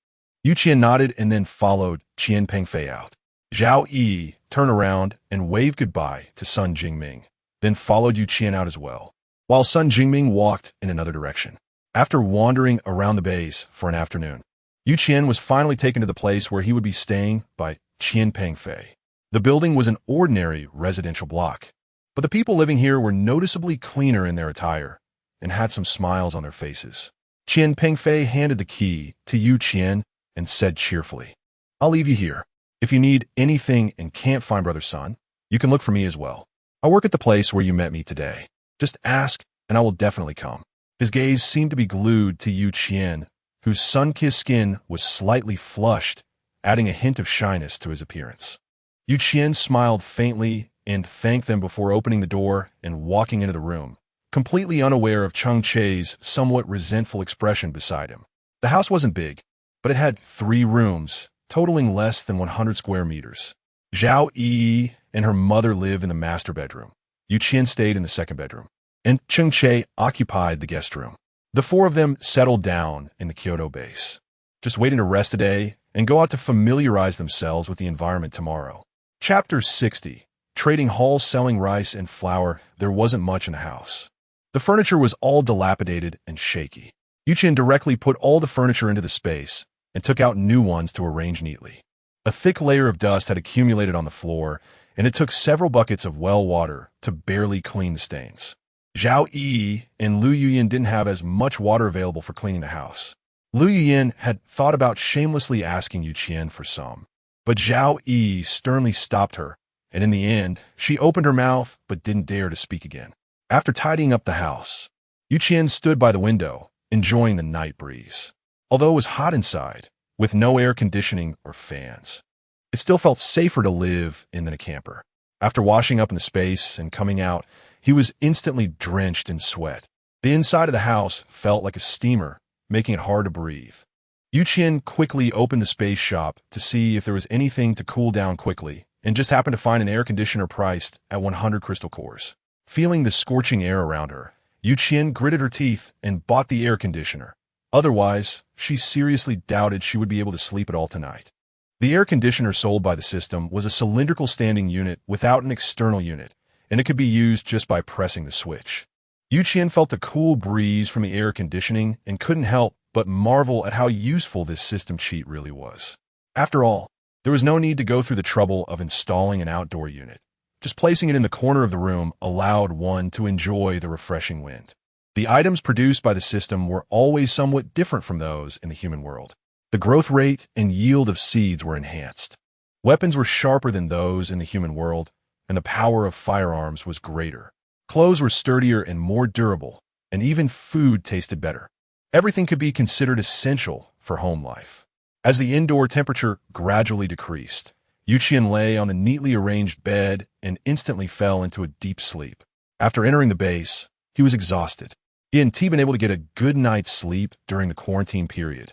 Qian nodded and then followed Qian Pengfei out. Zhao Yi turned around and waved goodbye to Sun Jingming, then followed Qian out as well, while Sun Jingming walked in another direction. After wandering around the base for an afternoon, Qian was finally taken to the place where he would be staying by Qian Pengfei. The building was an ordinary residential block, but the people living here were noticeably cleaner in their attire and had some smiles on their faces. Qian Pengfei handed the key to Qian and said cheerfully, "I'll leave you here. If you need anything and can't find Brother Sun, you can look for me as well. I work at the place where you met me today. Just ask, and I will definitely come. His gaze seemed to be glued to Qian, whose sun-kissed skin was slightly flushed, adding a hint of shyness to his appearance. Qian smiled faintly and thanked them before opening the door and walking into the room, completely unaware of Cheng Che's somewhat resentful expression beside him. The house wasn't big, but it had 3 rooms, totaling less than 100 square meters. Zhao Yi and her mother live in the master bedroom. Qian stayed in the second bedroom, and Cheng Che occupied the guest room. The 4 of them settled down in the Kyoto base, just waiting to rest a day and go out to familiarize themselves with the environment tomorrow. Chapter 60. Trading halls selling rice and flour. There wasn't much in the house. The furniture was all dilapidated and shaky. Qian directly put all the furniture into the space and took out new ones to arrange neatly. A thick layer of dust had accumulated on the floor, and it took several buckets of well water to barely clean the stains. Zhao Yi and Lu Yuyan didn't have as much water available for cleaning the house. Lu Yuyan had thought about shamelessly asking Qian for some, but Zhao Yi sternly stopped her, and in the end, she opened her mouth but didn't dare to speak again. After tidying up the house, Qian stood by the window, enjoying the night breeze. Although it was hot inside, with no air conditioning or fans, it still felt safer to live in than a camper. After washing up in the space and coming out, he was instantly drenched in sweat. The inside of the house felt like a steamer, making it hard to breathe. Qian quickly opened the space shop to see if there was anything to cool down quickly, and just happened to find an air conditioner priced at 100 crystal cores. Feeling the scorching air around her, Qian gritted her teeth and bought the air conditioner. Otherwise, she seriously doubted she would be able to sleep at all tonight. The air conditioner sold by the system was a cylindrical standing unit without an external unit, and it could be used just by pressing the switch. Qian felt the cool breeze from the air conditioning and couldn't help but marvel at how useful this system cheat really was. After all, there was no need to go through the trouble of installing an outdoor unit. Just placing it in the corner of the room allowed one to enjoy the refreshing wind. The items produced by the system were always somewhat different from those in the human world. The growth rate and yield of seeds were enhanced. Weapons were sharper than those in the human world, and the power of firearms was greater. Clothes were sturdier and more durable, and even food tasted better. Everything could be considered essential for home life. As the indoor temperature gradually decreased, Qian lay on the neatly arranged bed and instantly fell into a deep sleep. After entering the base, he was exhausted. He hadn't been able to get a good night's sleep during the quarantine period,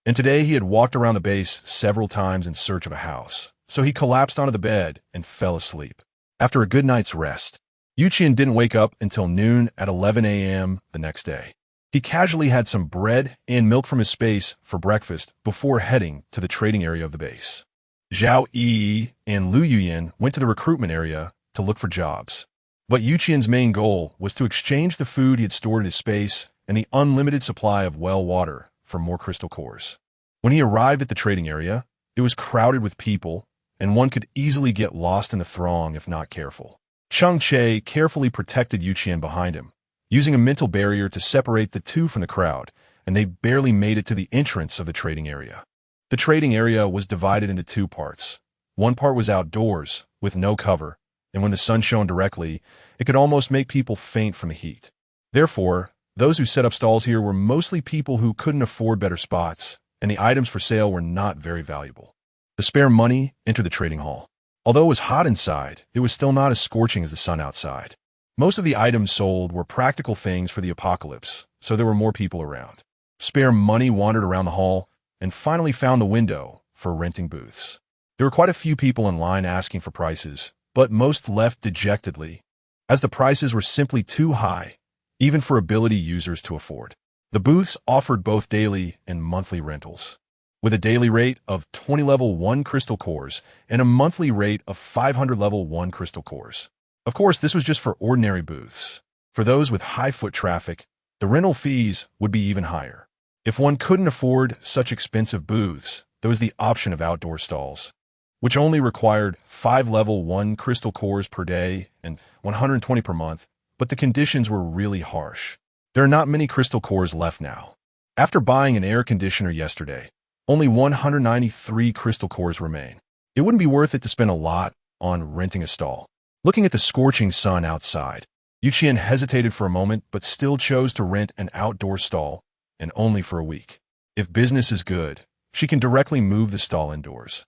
and today he had walked around the base several times in search of a house, so he collapsed onto the bed and fell asleep. After a good night's rest, Qian didn't wake up until noon at 11 a.m. the next day. He casually had some bread and milk from his space for breakfast before heading to the trading area of the base. Zhao Yi and Lu Yuyan went to the recruitment area to look for jobs. But Qian's main goal was to exchange the food he had stored in his space and the unlimited supply of well water for more crystal cores. When he arrived at the trading area, it was crowded with people, and one could easily get lost in the throng if not careful. Cheng Che carefully protected Qian behind him, using a mental barrier to separate the two from the crowd, and they barely made it to the entrance of the trading area. The trading area was divided into 2 parts. One part was outdoors, with no cover, and when the sun shone directly, it could almost make people faint from the heat. Therefore, those who set up stalls here were mostly people who couldn't afford better spots, and the items for sale were not very valuable. The spare money entered the trading hall. Although it was hot inside, it was still not as scorching as the sun outside. Most of the items sold were practical things for the apocalypse, so there were more people around. Spare money wandered around the hall and finally found the window for renting booths. There were quite a few people in line asking for prices, but most left dejectedly, as the prices were simply too high, even for ability users to afford. The booths offered both daily and monthly rentals, with a daily rate of 20 level 1 crystal cores and a monthly rate of 500 level 1 crystal cores. Of course, this was just for ordinary booths. For those with high foot traffic, the rental fees would be even higher. If one couldn't afford such expensive booths, there was the option of outdoor stalls, which only required 5 level 1 crystal cores per day and 120 per month, but the conditions were really harsh. There are not many crystal cores left now. After buying an air conditioner yesterday, only 193 crystal cores remain. It wouldn't be worth it to spend a lot on renting a stall. Looking at the scorching sun outside, Qian hesitated for a moment but still chose to rent an outdoor stall, and only for a week. If business is good, she can directly move the stall indoors.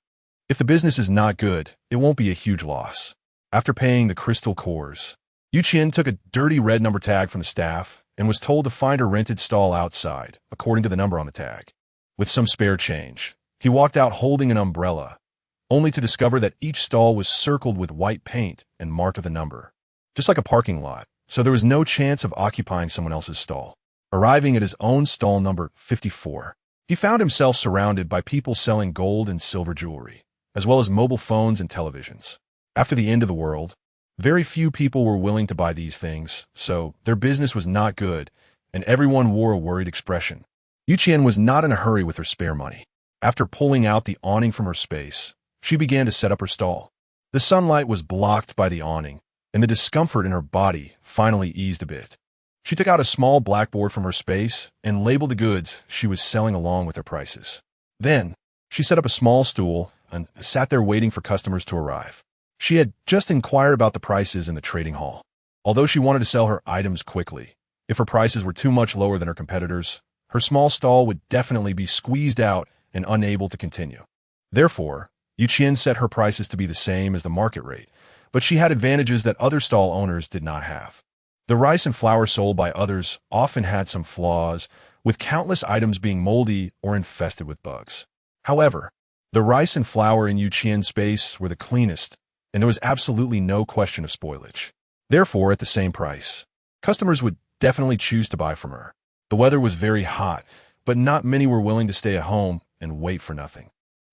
If the business is not good, it won't be a huge loss. After paying the crystal cores, Qian took a dirty red number tag from the staff and was told to find a rented stall outside, according to the number on the tag. With some spare change, he walked out holding an umbrella, only to discover that each stall was circled with white paint and marked with a number, just like a parking lot, so there was no chance of occupying someone else's stall. Arriving at his own stall number 54, he found himself surrounded by people selling gold and silver jewelry, as well as mobile phones and televisions. After the end of the world, very few people were willing to buy these things, so their business was not good, and everyone wore a worried expression. Qian was not in a hurry with her spare money. After pulling out the awning from her space, she began to set up her stall. The sunlight was blocked by the awning, and the discomfort in her body finally eased a bit. She took out a small blackboard from her space and labeled the goods she was selling along with their prices. Then, she set up a small stool and sat there waiting for customers to arrive. She had just inquired about the prices in the trading hall. Although she wanted to sell her items quickly, if her prices were too much lower than her competitors, her small stall would definitely be squeezed out and unable to continue. Therefore, Qian set her prices to be the same as the market rate, but she had advantages that other stall owners did not have. The rice and flour sold by others often had some flaws, with countless items being moldy or infested with bugs. However, the rice and flour in Qian's space were the cleanest, and there was absolutely no question of spoilage. Therefore, at the same price, customers would definitely choose to buy from her. The weather was very hot, but not many were willing to stay at home and wait for nothing.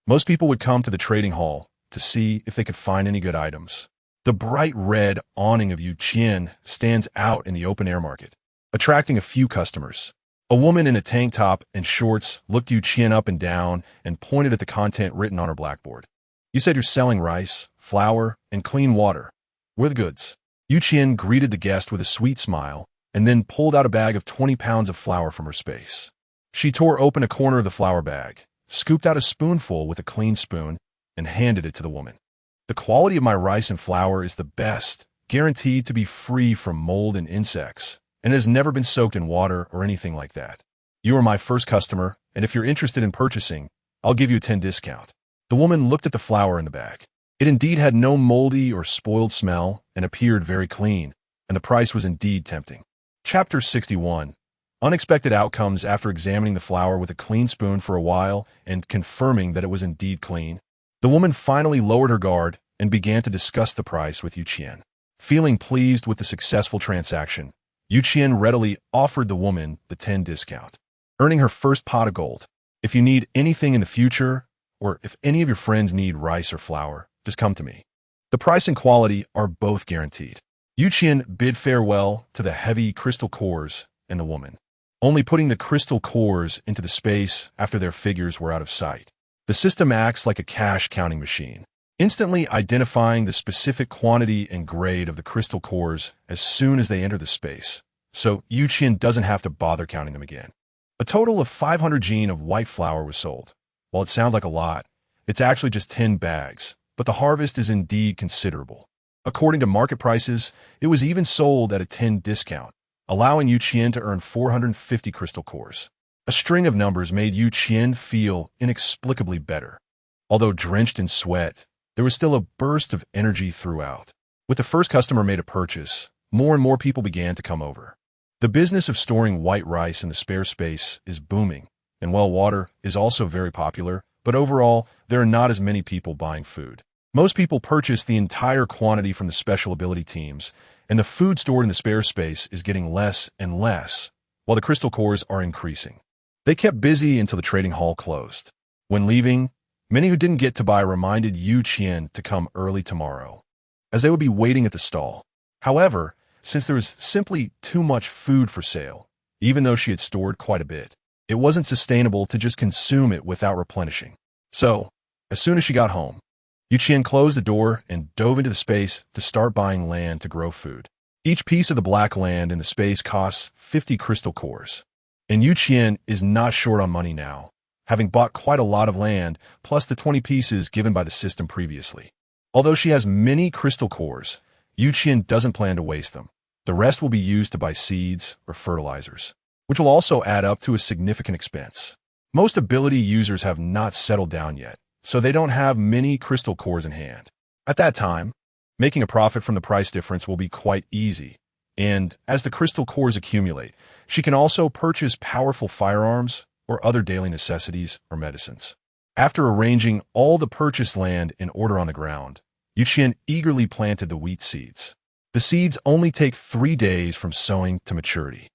Most people would come to the trading hall to see if they could find any good items. The bright red awning of Qian stands out in the open-air market, attracting a few customers. A woman in a tank top and shorts looked Qian up and down and pointed at the content written on her blackboard. "You said you're selling rice, flour, and clean water. Where are the goods?" Qian greeted the guest with a sweet smile and then pulled out a bag of 20 pounds of flour from her space. She tore open a corner of the flour bag, scooped out a spoonful with a clean spoon, and handed it to the woman. "The quality of my rice and flour is the best, guaranteed to be free from mold and insects, and it has never been soaked in water or anything like that. You are my first customer, and if you're interested in purchasing, I'll give you a 10% discount. The woman looked at the flour in the bag. It indeed had no moldy or spoiled smell and appeared very clean, and the price was indeed tempting. Chapter 61. Unexpected outcomes. After examining the flour with a clean spoon for a while and confirming that it was indeed clean, the woman finally lowered her guard and began to discuss the price with Qian. Feeling pleased with the successful transaction, Qian readily offered the woman the 10% discount, earning her first pot of gold. "If you need anything in the future, or if any of your friends need rice or flour, just come to me. The price and quality are both guaranteed." Qian bid farewell to the heavy crystal cores and the woman, only putting the crystal cores into the space after their figures were out of sight. The system acts like a cash counting machine, instantly identifying the specific quantity and grade of the crystal cores as soon as they enter the space, so Qian doesn't have to bother counting them again. A total of 500 Qian of white flour was sold. While it sounds like a lot, it's actually just 10 bags, but the harvest is indeed considerable. According to market prices, it was even sold at a 10% discount, allowing Qian to earn 450 crystal cores. A string of numbers made Qian feel inexplicably better. Although drenched in sweat, there was still a burst of energy throughout. With the first customer made a purchase, more and more people began to come over. The business of storing white rice in the spare space is booming, and well water is also very popular, but overall, there are not as many people buying food. Most people purchase the entire quantity from the special ability teams, and the food stored in the spare space is getting less and less, while the crystal cores are increasing. They kept busy until the trading hall closed. When leaving, many who didn't get to buy reminded Qian to come early tomorrow, as they would be waiting at the stall. However, since there was simply too much food for sale, even though she had stored quite a bit, it wasn't sustainable to just consume it without replenishing. So, as soon as she got home, Qian closed the door and dove into the space to start buying land to grow food. Each piece of the black land in the space costs 50 crystal cores, and Qian is not short on money now, having bought quite a lot of land plus the 20 pieces given by the system previously. Although she has many crystal cores, Qian doesn't plan to waste them. The rest will be used to buy seeds or fertilizers, which will also add up to a significant expense. Most ability users have not settled down yet, so they don't have many crystal cores in hand. At that time, making a profit from the price difference will be quite easy, and as the crystal cores accumulate, she can also purchase powerful firearms or other daily necessities or medicines. After arranging all the purchased land in order on the ground, Qian eagerly planted the wheat seeds. The seeds only take 3 days from sowing to maturity,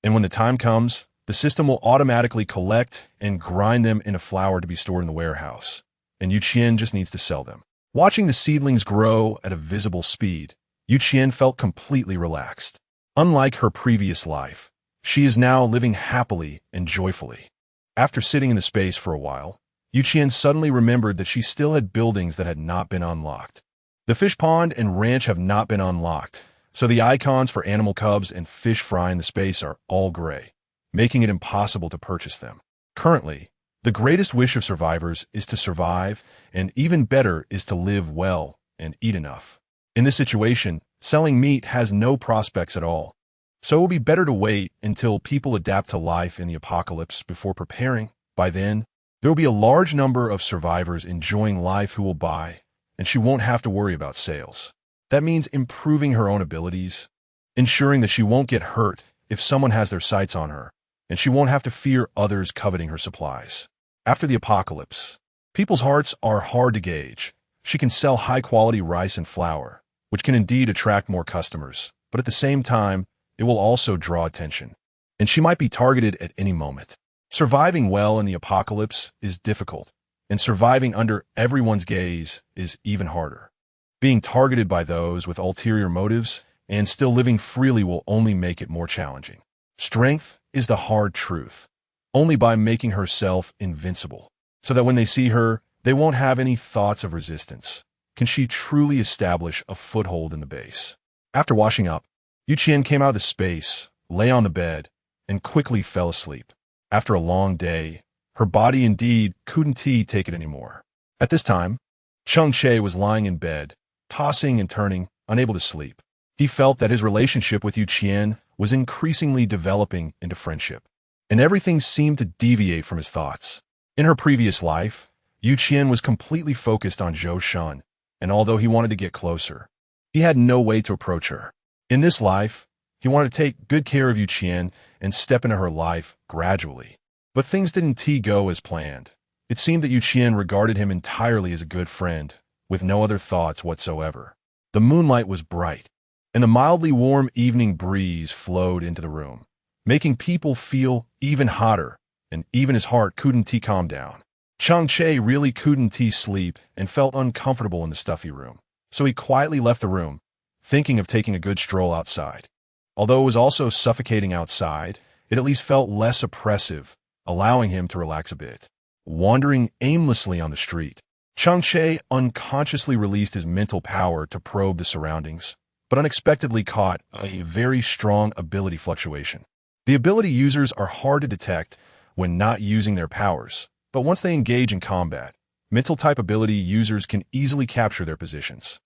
and when the time comes, the system will automatically collect and grind them into flour to be stored in the warehouse, and Qian just needs to sell them. Watching the seedlings grow at a visible speed, Qian felt completely relaxed. Unlike her previous life, she is now living happily and joyfully. After sitting in the space for a while, Qian suddenly remembered that she still had buildings that had not been unlocked. The fish pond and ranch have not been unlocked, so the icons for animal cubs and fish fry in the space are all gray, making it impossible to purchase them. Currently, the greatest wish of survivors is to survive, and even better is to live well and eat enough. In this situation, selling meat has no prospects at all, so it will be better to wait until people adapt to life in the apocalypse before preparing. By then, there will be a large number of survivors enjoying life who will buy, and she won't have to worry about sales. That means improving her own abilities, ensuring that she won't get hurt if someone has their sights on her, and she won't have to fear others coveting her supplies. After the apocalypse, people's hearts are hard to gauge. She can sell high-quality rice and flour, which can indeed attract more customers, but at the same time, it will also draw attention, and she might be targeted at any moment. Surviving well in the apocalypse is difficult, and surviving under everyone's gaze is even harder. Being targeted by those with ulterior motives and still living freely will only make it more challenging. Strength is the hard truth, only by making herself invincible, so that when they see her, they won't have any thoughts of resistance. Can she truly establish a foothold in the base? After washing up, Qian came out of the space, lay on the bed, and quickly fell asleep. After a long day, her body indeed couldn't take it anymore. At this time, Cheng Che was lying in bed, tossing and turning, unable to sleep. He felt that his relationship with Qian was increasingly developing into friendship, and everything seemed to deviate from his thoughts. In her previous life, Qian was completely focused on Zhou Shun, and although he wanted to get closer, he had no way to approach her. In this life, he wanted to take good care of Qian and step into her life gradually. But things didn't go as planned. It seemed that Qian regarded him entirely as a good friend, with no other thoughts whatsoever. The moonlight was bright, and the mildly warm evening breeze flowed into the room, making people feel even hotter, and even his heart couldn't calm down. Cheng Che really couldn't sleep and felt uncomfortable in the stuffy room, so he quietly left the room, thinking of taking a good stroll outside. Although it was also suffocating outside, it at least felt less oppressive, allowing him to relax a bit. Wandering aimlessly on the street, Cheng Che unconsciously released his mental power to probe the surroundings, but unexpectedly caught a very strong ability fluctuation. The ability users are hard to detect when not using their powers, but once they engage in combat, mental type ability users can easily capture their positions.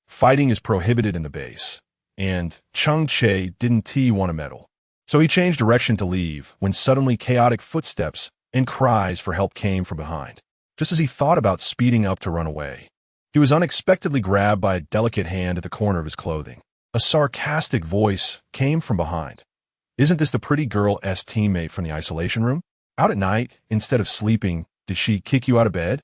Fighting is prohibited in the base, and Cheng Che didn't want to meddle. So he changed direction to leave when suddenly chaotic footsteps and cries for help came from behind. Just as he thought about speeding up to run away, he was unexpectedly grabbed by a delicate hand at the corner of his clothing. A sarcastic voice came from behind. "Isn't this the pretty girl's teammate from the isolation room? Out at night, instead of sleeping, did she kick you out of bed?"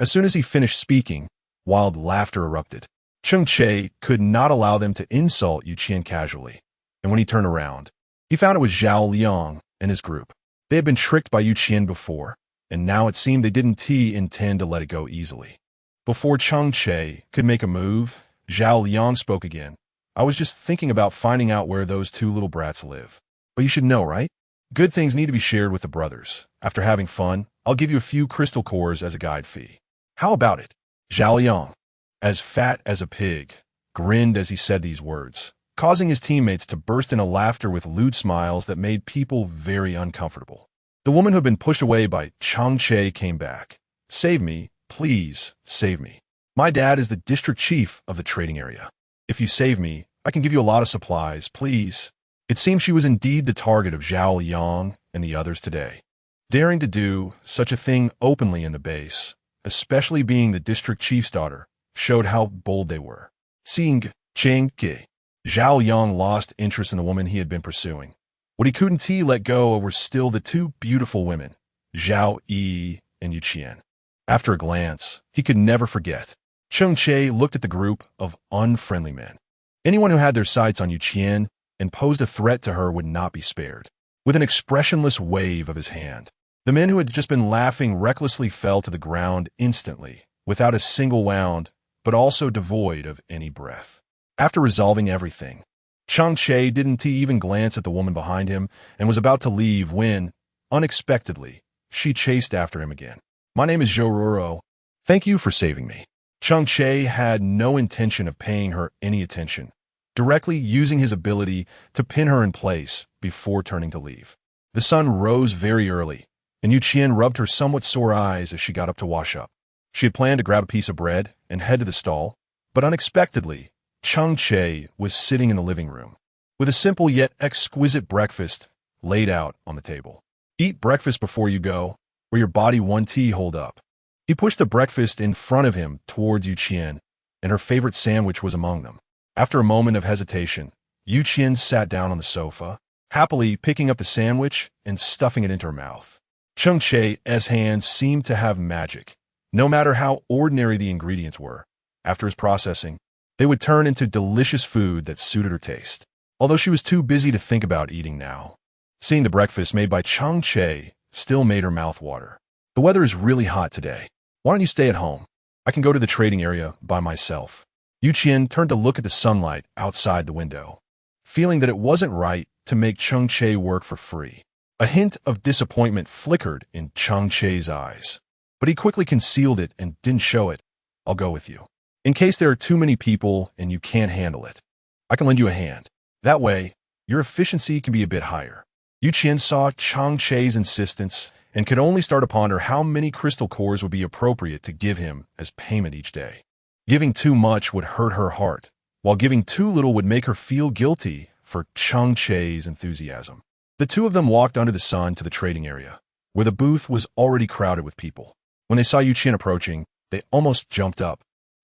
As soon as he finished speaking, wild laughter erupted. Cheng Che could not allow them to insult Qian casually, and when he turned around, he found it was Zhao Liang and his group. They had been tricked by Qian before, and now it seemed they didn't intend to let it go easily. Before Cheng Che could make a move, Zhao Liang spoke again. "I was just thinking about finding out where those 2 little brats live. But you should know, right? Good things need to be shared with the brothers. After having fun, I'll give you a few crystal cores as a guide fee. How about it?" Zhao Liang, as fat as a pig, grinned as he said these words, causing his teammates to burst into laughter with lewd smiles that made people very uncomfortable. The woman who had been pushed away by Cheng Che came back. "Save me, please, save me. My dad is the district chief of the trading area." If you save me, I can give you a lot of supplies, please. It seemed she was indeed the target of Zhao Yang and the others today. Daring to do such a thing openly in the base, especially being the district chief's daughter, showed how bold they were. Seeing Cheng Che, Zhao Yang lost interest in the woman he had been pursuing. What he couldn't let go of were still the two beautiful women, Zhao Yi and Qian. After a glance, he could never forget. Cheng Che looked at the group of unfriendly men. Anyone who had their sights on Qian and posed a threat to her would not be spared. With an expressionless wave of his hand, the men who had just been laughing recklessly fell to the ground instantly, without a single wound, but also devoid of any breath. After resolving everything, Cheng Che didn't even glance at the woman behind him and was about to leave when, unexpectedly, she chased after him again. My name is Zhororo. Thank you for saving me. Cheng Che had no intention of paying her any attention, directly using his ability to pin her in place before turning to leave. The sun rose very early, and Qian rubbed her somewhat sore eyes as she got up to wash up. She had planned to grab a piece of bread and head to the stall, but unexpectedly, Cheng Che was sitting in the living room, with a simple yet exquisite breakfast laid out on the table. Eat breakfast before you go, or your body won't hold up. He pushed the breakfast in front of him towards Qian, and her favorite sandwich was among them. After a moment of hesitation, Qian sat down on the sofa, happily picking up the sandwich and stuffing it into her mouth. Cheng Che's hands seemed to have magic. No matter how ordinary the ingredients were, after his processing, they would turn into delicious food that suited her taste, although she was too busy to think about eating now. Seeing the breakfast made by Cheng Che still made her mouth water. The weather is really hot today. Why don't you stay at home? I can go to the trading area by myself. Qian turned to look at the sunlight outside the window, feeling that it wasn't right to make Cheng Che work for free. A hint of disappointment flickered in Cheng Che's eyes, but he quickly concealed it and didn't show it. I'll go with you. In case there are too many people and you can't handle it, I can lend you a hand. That way, your efficiency can be a bit higher. Qian saw Cheng Che's insistence and could only start to ponder how many crystal cores would be appropriate to give him as payment each day. Giving too much would hurt her heart, while giving too little would make her feel guilty for Cheng Che's enthusiasm. The two of them walked under the sun to the trading area, where the booth was already crowded with people. When they saw Qian approaching, they almost jumped up.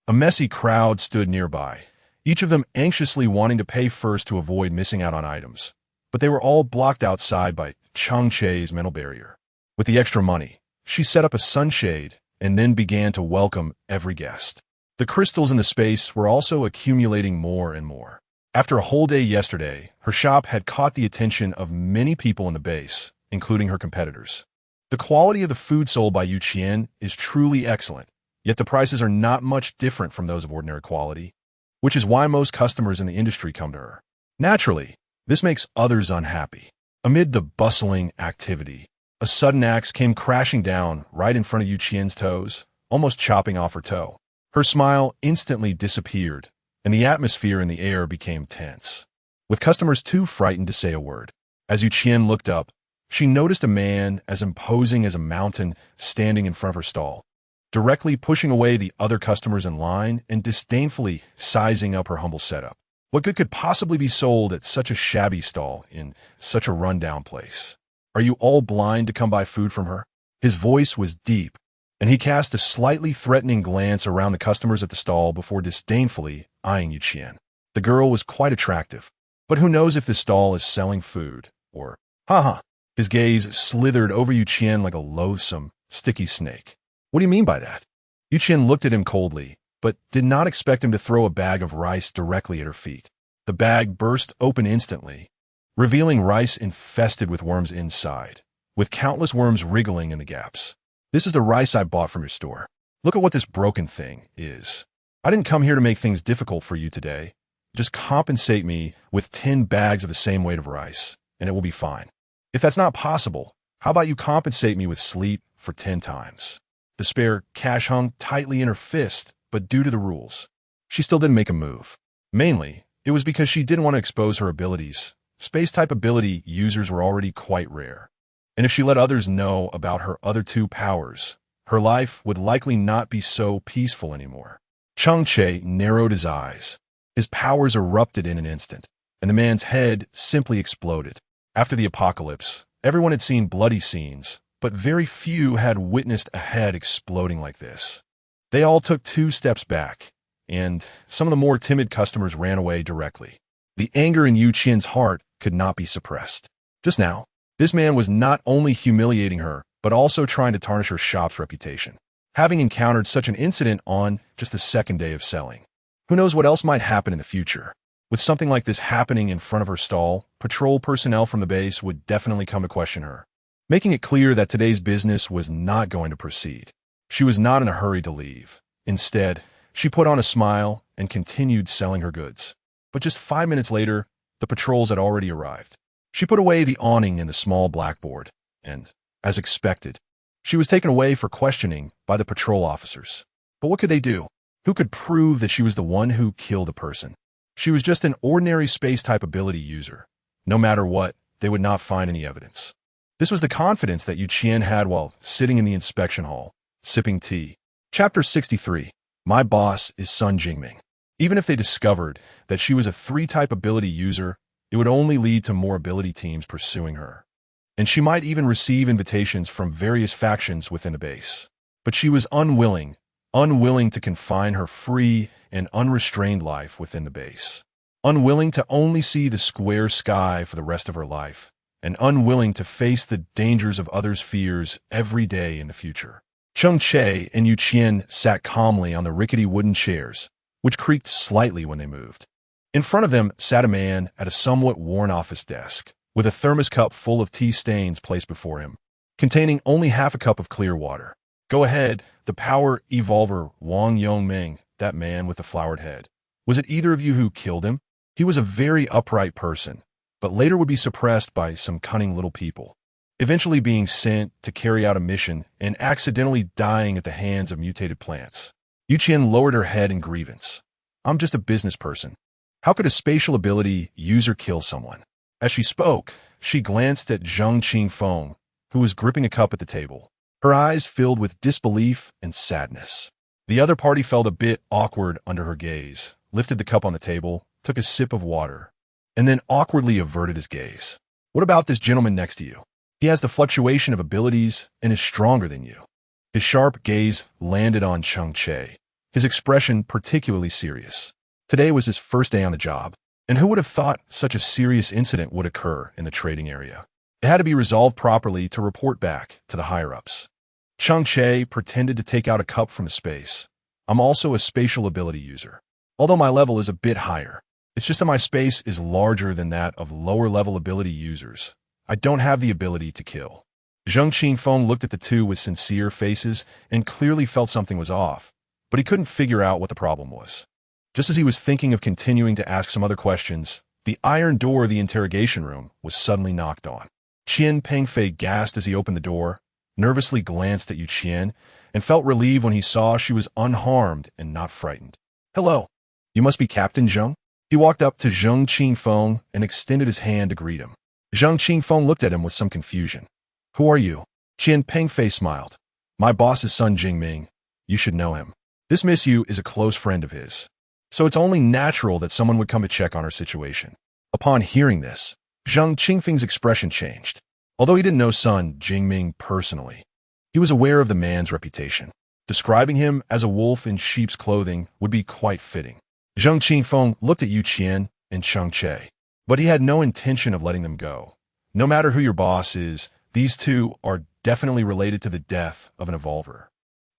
A messy crowd stood nearby, each of them anxiously wanting to pay first to avoid missing out on items. But they were all blocked outside by Cheng Che's mental barrier. With the extra money, she set up a sunshade and then began to welcome every guest. The crystals in the space were also accumulating more and more. After a whole day yesterday, her shop had caught the attention of many people in the base, including her competitors. The quality of the food sold by Qian is truly excellent, yet the prices are not much different from those of ordinary quality, which is why most customers in the industry come to her. Naturally, this makes others unhappy. Amid the bustling activity, a sudden axe came crashing down right in front of Qian's toes, almost chopping off her toe. Her smile instantly disappeared, and the atmosphere in the air became tense, with customers too frightened to say a word. As Qian looked up, she noticed a man as imposing as a mountain standing in front of her stall, directly pushing away the other customers in line and disdainfully sizing up her humble setup. What good could possibly be sold at such a shabby stall in such a rundown place? Are you all blind to come buy food from her? His voice was deep, and he cast a slightly threatening glance around the customers at the stall before disdainfully eyeing Qian. The girl was quite attractive, but who knows if this stall is selling food, or, haha. His gaze slithered over Qian like a loathsome, sticky snake. What do you mean by that? Qian looked at him coldly, but did not expect him to throw a bag of rice directly at her feet. The bag burst open instantly, revealing rice infested with worms inside, with countless worms wriggling in the gaps. This is the rice I bought from your store. Look at what this broken thing is. I didn't come here to make things difficult for you today. Just compensate me with 10 bags of the same weight of rice, and it will be fine. If that's not possible, how about you compensate me with sleep for 10 times? The spare cash hung tightly in her fist, but due to the rules, she still didn't make a move. Mainly, it was because she didn't want to expose her abilities. Space-type ability users were already quite rare, and if she let others know about her other two powers, her life would likely not be so peaceful anymore. Cheng Che narrowed his eyes. His powers erupted in an instant, and the man's head simply exploded. After the apocalypse, everyone had seen bloody scenes, but very few had witnessed a head exploding like this. They all took 2 steps back, and some of the more timid customers ran away directly. The anger in Qian's heart could not be suppressed. Just now, this man was not only humiliating her, but also trying to tarnish her shop's reputation, having encountered such an incident on just the second day of selling. Who knows what else might happen in the future? With something like this happening in front of her stall, patrol personnel from the base would definitely come to question her, making it clear that today's business was not going to proceed. She was not in a hurry to leave. Instead, she put on a smile and continued selling her goods. But just 5 minutes later, the patrols had already arrived. She put away the awning and the small blackboard, and, as expected, she was taken away for questioning by the patrol officers. But what could they do? Who could prove that she was the one who killed a person? She was just an ordinary space-type ability user. No matter what, they would not find any evidence. This was the confidence that Qian had while sitting in the inspection hall, sipping tea. Chapter 63. My boss is Sun Jingming. Even if they discovered that she was a 3-type ability user, it would only lead to more ability teams pursuing her. And she might even receive invitations from various factions within the base. But she was unwilling to confine her free and unrestrained life within the base. Unwilling to only see the square sky for the rest of her life, and unwilling to face the dangers of others' fears every day in the future. Cheng Che and Qian sat calmly on the rickety wooden chairs, which creaked slightly when they moved. In front of them sat a man at a somewhat worn office desk, with a thermos cup full of tea stains placed before him, containing only half a cup of clear water. Go ahead, the power evolver Wang Yongming, that man with the flowered head. Was it either of you who killed him? He was a very upright person, but later would be suppressed by some cunning little people, eventually being sent to carry out a mission and accidentally dying at the hands of mutated plants. Qian lowered her head in grievance. I'm just a business person. How could a spatial ability user kill someone? As she spoke, she glanced at Zheng Qingfeng, who was gripping a cup at the table, her eyes filled with disbelief and sadness. The other party felt a bit awkward under her gaze, lifted the cup on the table, took a sip of water, and then awkwardly averted his gaze. What about this gentleman next to you? He has the fluctuation of abilities and is stronger than you. His sharp gaze landed on Cheng Che, his expression particularly serious. Today was his first day on the job, and who would have thought such a serious incident would occur in the trading area? It had to be resolved properly to report back to the higher-ups. Cheng Che pretended to take out a cup from a space. I'm also a spatial ability user. Although my level is a bit higher, it's just that my space is larger than that of lower-level ability users. I don't have the ability to kill. Zheng Qingfeng looked at the two with sincere faces and clearly felt something was off, but he couldn't figure out what the problem was. Just as he was thinking of continuing to ask some other questions, the iron door of the interrogation room was suddenly knocked on. Qian Pengfei gasped as he opened the door, nervously glanced at Qian, and felt relieved when he saw she was unharmed and not frightened. Hello, you must be Captain Zheng? He walked up to Zheng Qingfeng and extended his hand to greet him. Zheng Qingfeng looked at him with some confusion. Who are you? Qian Pengfei smiled. My boss is Sun Jingming. You should know him. This Miss Yu is a close friend of his, so it's only natural that someone would come to check on her situation. Upon hearing this, Zheng Qingfeng's expression changed. Although he didn't know Sun Jingming personally, he was aware of the man's reputation. Describing him as a wolf in sheep's clothing would be quite fitting. Zheng Qingfeng looked at Qian and Cheng Che, but he had no intention of letting them go. No matter who your boss is, these two are definitely related to the death of an evolver.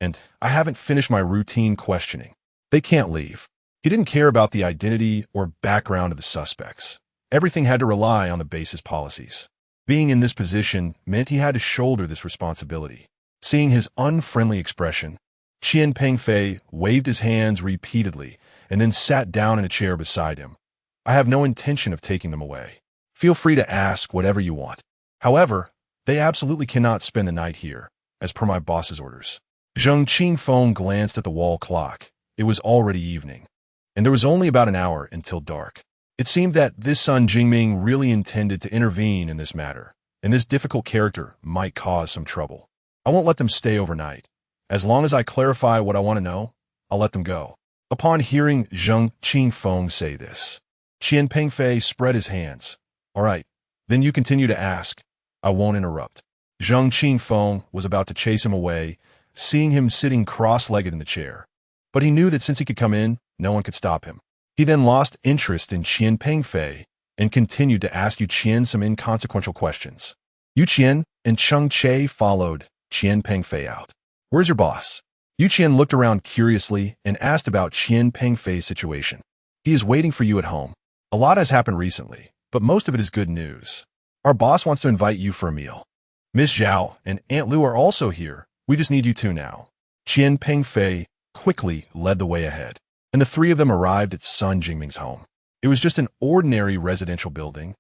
And I haven't finished my routine questioning. They can't leave. He didn't care about the identity or background of the suspects. Everything had to rely on the base's policies. Being in this position meant he had to shoulder this responsibility. Seeing his unfriendly expression, Qian Pengfei waved his hands repeatedly and then sat down in a chair beside him. I have no intention of taking them away. Feel free to ask whatever you want. However, they absolutely cannot spend the night here, as per my boss's orders. Zheng Qingfeng glanced at the wall clock. It was already evening, and there was only about an hour until dark. It seemed that this Sun Jingming really intended to intervene in this matter, and this difficult character might cause some trouble. I won't let them stay overnight. As long as I clarify what I want to know, I'll let them go. Upon hearing Zheng Qingfeng say this, Qian Pengfei spread his hands. All right, then you continue to ask. I won't interrupt. Zheng Qingfeng was about to chase him away, seeing him sitting cross-legged in the chair. But he knew that since he could come in, no one could stop him. He then lost interest in Qian Pengfei and continued to ask Yu Qian some inconsequential questions. Yu Qian and Cheng Che followed Qian Pengfei out. Where's your boss? Yu Qian looked around curiously and asked about Qian Pengfei's situation. He is waiting for you at home. A lot has happened recently, but most of it is good news. Our boss wants to invite you for a meal. Miss Zhao and Aunt Lu are also here. We just need you two now. Qian Pengfei quickly led the way ahead, and the three of them arrived at Sun Jingming's home. It was just an ordinary residential building,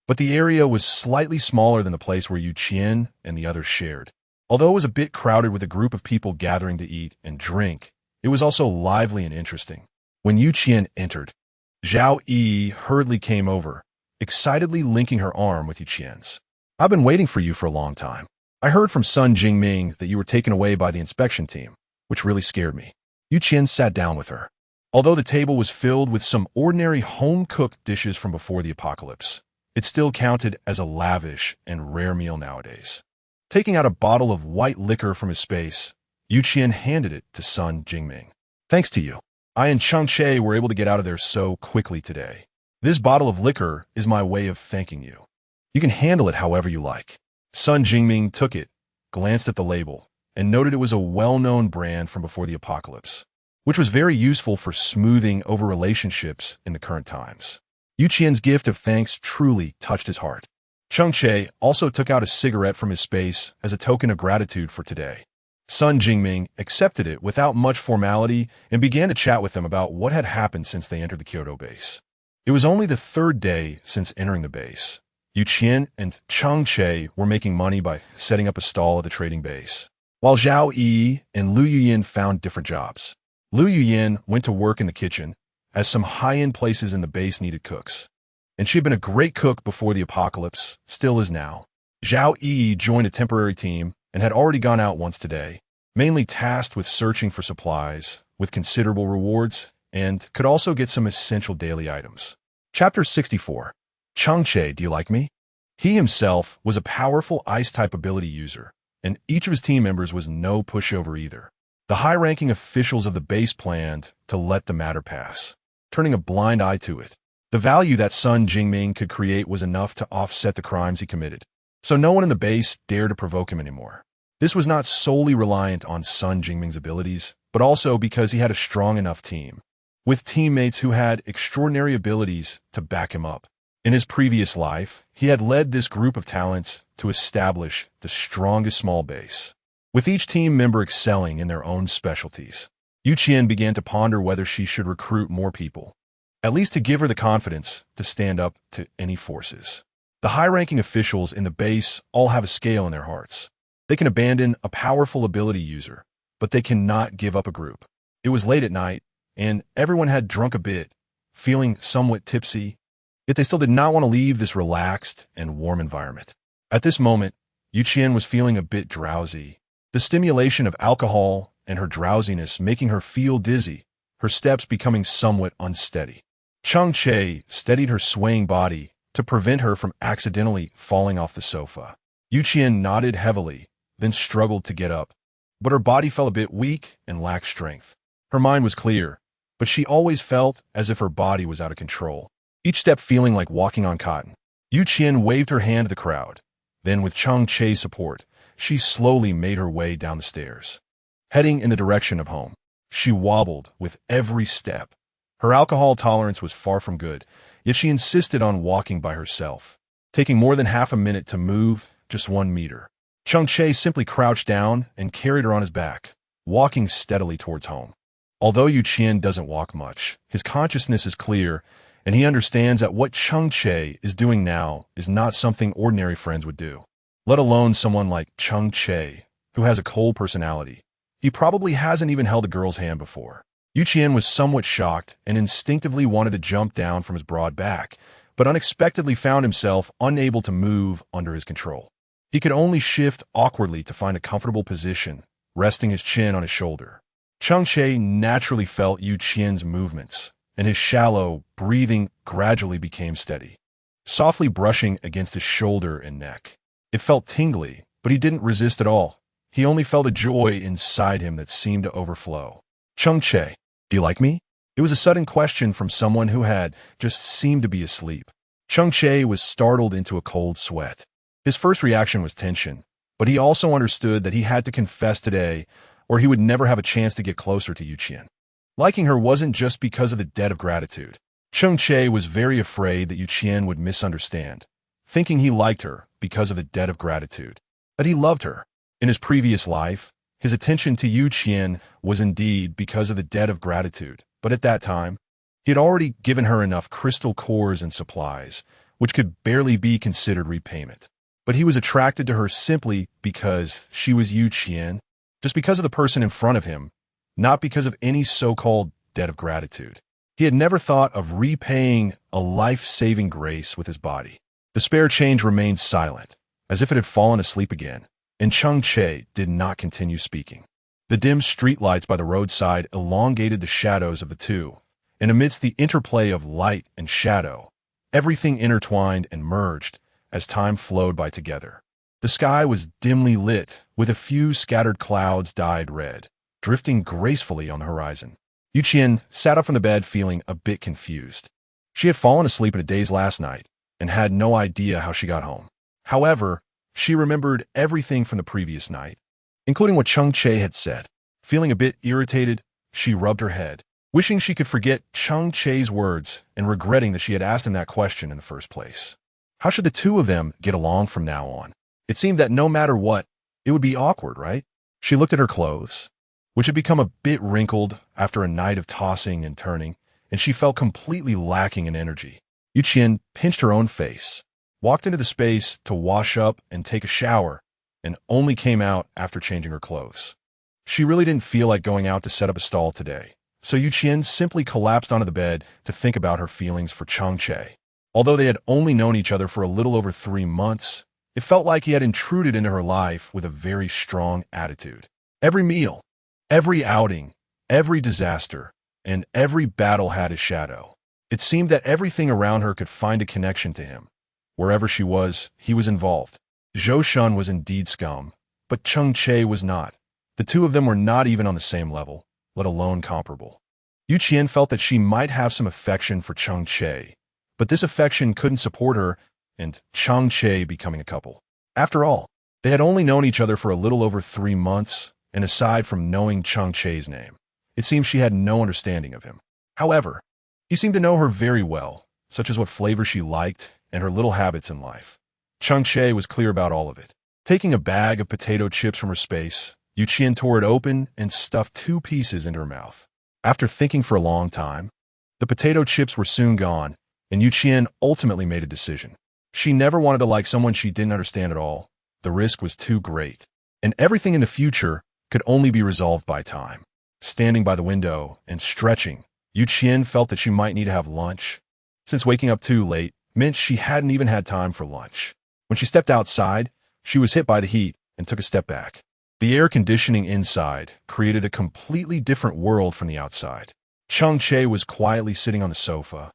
but the area was slightly smaller than the place where Yu Qian and the others shared. Although it was a bit crowded with a group of people gathering to eat and drink, it was also lively and interesting. When Yu Qian entered, Zhao Yi hurriedly came over, excitedly linking her arm with Yu Qian's. I've been waiting for you for a long time. I heard from Sun Jingming that you were taken away by the inspection team, which really scared me. Yu Qian sat down with her. Although the table was filled with some ordinary home-cooked dishes from before the apocalypse, it still counted as a lavish and rare meal nowadays. Taking out a bottle of white liquor from his space, Yu Qian handed it to Sun Jingming. Thanks to you, I and Cheng Che were able to get out of there so quickly today. This bottle of liquor is my way of thanking you. You can handle it however you like. Sun Jingming took it, glanced at the label, and noted it was a well-known brand from before the apocalypse, which was very useful for smoothing over relationships in the current times. Yu Qian's gift of thanks truly touched his heart. Cheng Che also took out a cigarette from his space as a token of gratitude for today. Sun Jingming accepted it without much formality and began to chat with them about what had happened since they entered the Kyoto base. It was only the third day since entering the base. Yu Qian and Cheng Che were making money by setting up a stall at the trading base, while Zhao Yi and Lu Yuyin found different jobs. Lu Yuyin went to work in the kitchen, as some high-end places in the base needed cooks. And she had been a great cook before the apocalypse, still is now. Zhao Yi joined a temporary team and had already gone out once today, mainly tasked with searching for supplies, with considerable rewards, and could also get some essential daily items. Chapter 64. Cheng Che, do you like me? He himself was a powerful ice-type ability user, and each of his team members was no pushover either. The high-ranking officials of the base planned to let the matter pass, turning a blind eye to it. The value that Sun Jingming could create was enough to offset the crimes he committed, so no one in the base dared to provoke him anymore. This was not solely reliant on Sun Jingming's abilities, but also because he had a strong enough team, with teammates who had extraordinary abilities to back him up. In his previous life, he had led this group of talents to establish the strongest small base, with each team member excelling in their own specialties. Yu Qian began to ponder whether she should recruit more people, at least to give her the confidence to stand up to any forces. The high-ranking officials in the base all have a scale in their hearts. They can abandon a powerful ability user, but they cannot give up a group. It was late at night, and everyone had drunk a bit, feeling somewhat tipsy, yet they still did not want to leave this relaxed and warm environment. At this moment, Yu Qian was feeling a bit drowsy, the stimulation of alcohol and her drowsiness making her feel dizzy, her steps becoming somewhat unsteady. Cheng Che steadied her swaying body to prevent her from accidentally falling off the sofa. Yu Qian nodded heavily, then struggled to get up, but her body felt a bit weak and lacked strength. Her mind was clear, but she always felt as if her body was out of control, each step feeling like walking on cotton. Yu Qian waved her hand to the crowd. Then, with Cheng Che's support, she slowly made her way down the stairs. Heading in the direction of home, she wobbled with every step. Her alcohol tolerance was far from good, yet she insisted on walking by herself, taking more than half a minute to move just 1 meter. Cheng Che simply crouched down and carried her on his back, walking steadily towards home. Although Yu Qian doesn't walk much, his consciousness is clear, and he understands that what Cheng Che is doing now is not something ordinary friends would do, let alone someone like Cheng Che, who has a cold personality. He probably hasn't even held a girl's hand before. Yu Qian was somewhat shocked and instinctively wanted to jump down from his broad back, but unexpectedly found himself unable to move under his control. He could only shift awkwardly to find a comfortable position, resting his chin on his shoulder. Cheng Che naturally felt Yu Qian's movements, and his shallow breathing gradually became steady, softly brushing against his shoulder and neck. It felt tingly, but he didn't resist at all. He only felt a joy inside him that seemed to overflow. Cheng Che, do you like me? It was a sudden question from someone who had just seemed to be asleep. Cheng Che was startled into a cold sweat. His first reaction was tension, but he also understood that he had to confess today or he would never have a chance to get closer to Yu Qian. Liking her wasn't just because of the debt of gratitude. Cheng Che was very afraid that Yu Qian would misunderstand, thinking he liked her because of the debt of gratitude, that he loved her. In his previous life, his attention to Yu Qian was indeed because of the debt of gratitude, but at that time, he had already given her enough crystal cores and supplies, which could barely be considered repayment. But he was attracted to her simply because she was Yu Qian, just because of the person in front of him, not because of any so-called debt of gratitude. He had never thought of repaying a life-saving grace with his body. The spare change remained silent, as if it had fallen asleep again, and Cheng Che did not continue speaking. The dim streetlights by the roadside elongated the shadows of the two, and amidst the interplay of light and shadow, everything intertwined and merged as time flowed by together. The sky was dimly lit, with a few scattered clouds dyed red, drifting gracefully on the horizon. Yu Qian sat up from the bed feeling a bit confused. She had fallen asleep in a daze last night and had no idea how she got home. However, she remembered everything from the previous night, including what Cheng Che had said. Feeling a bit irritated, she rubbed her head, wishing she could forget Cheng Che's words and regretting that she had asked him that question in the first place. How should the two of them get along from now on? It seemed that no matter what, it would be awkward, right? She looked at her clothes, which had become a bit wrinkled after a night of tossing and turning, and she felt completely lacking in energy. Yu Qian pinched her own face, walked into the space to wash up and take a shower, and only came out after changing her clothes. She really didn't feel like going out to set up a stall today, so Yu Qian simply collapsed onto the bed to think about her feelings for Cheng Che. Although they had only known each other for a little over 3 months, it felt like he had intruded into her life with a very strong attitude. Every meal, every outing, every disaster, and every battle had his shadow. It seemed that everything around her could find a connection to him. Wherever she was, he was involved. Zhou Shun was indeed scum, but Cheng Che was not. The two of them were not even on the same level, let alone comparable. Yu Qian felt that she might have some affection for Cheng Che, but this affection couldn't support her and Cheng Che becoming a couple. After all, they had only known each other for a little over 3 months, and aside from knowing Cheng Che's name, it seemed she had no understanding of him. However, he seemed to know her very well, such as what flavor she liked and her little habits in life. Cheng Che was clear about all of it. Taking a bag of potato chips from her space, Yu Qian tore it open and stuffed 2 pieces into her mouth. After thinking for a long time, the potato chips were soon gone, and Yu Qian ultimately made a decision. She never wanted to like someone she didn't understand at all. The risk was too great, and everything in the future could only be resolved by time. Standing by the window and stretching, Yu Qian felt that she might need to have lunch, since waking up too late meant she hadn't even had time for lunch. When she stepped outside, she was hit by the heat and took a step back. The air conditioning inside created a completely different world from the outside. Cheng Che was quietly sitting on the sofa,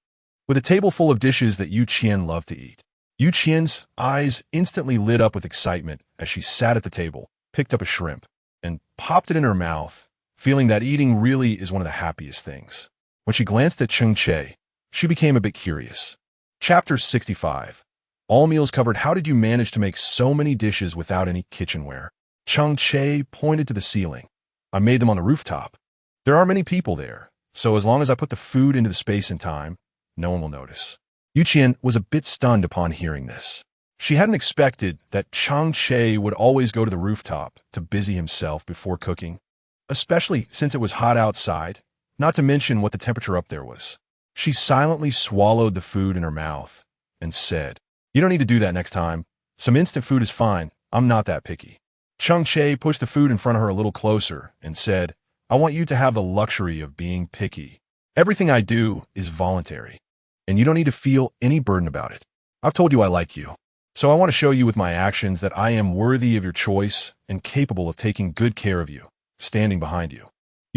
with a table full of dishes that Yu Qian loved to eat. Yu Qian's eyes instantly lit up with excitement as she sat at the table, picked up a shrimp, and popped it in her mouth, feeling that eating really is one of the happiest things. When she glanced at Cheng Che, she became a bit curious. Chapter 65. All meals covered. How did you manage to make so many dishes without any kitchenware? Cheng Che pointed to the ceiling. I made them on the rooftop. There aren't many people there, so as long as I put the food into the space in time, no one will notice. Yu Qian was a bit stunned upon hearing this. She hadn't expected that Cheng Che would always go to the rooftop to busy himself before cooking, especially since it was hot outside, not to mention what the temperature up there was. She silently swallowed the food in her mouth and said, "You don't need to do that next time. Some instant food is fine. I'm not that picky." Cheng Che pushed the food in front of her a little closer and said, "I want you to have the luxury of being picky. Everything I do is voluntary, and you don't need to feel any burden about it. I've told you I like you, so I want to show you with my actions that I am worthy of your choice and capable of taking good care of you, standing behind you."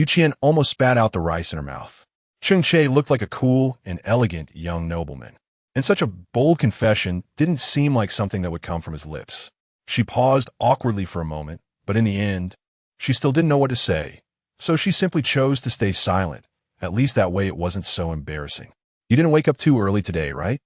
Qian almost spat out the rice in her mouth. Cheng Che looked like a cool and elegant young nobleman, and such a bold confession didn't seem like something that would come from his lips. She paused awkwardly for a moment, but in the end, she still didn't know what to say, so she simply chose to stay silent. At least that way it wasn't so embarrassing. You didn't wake up too early today, right?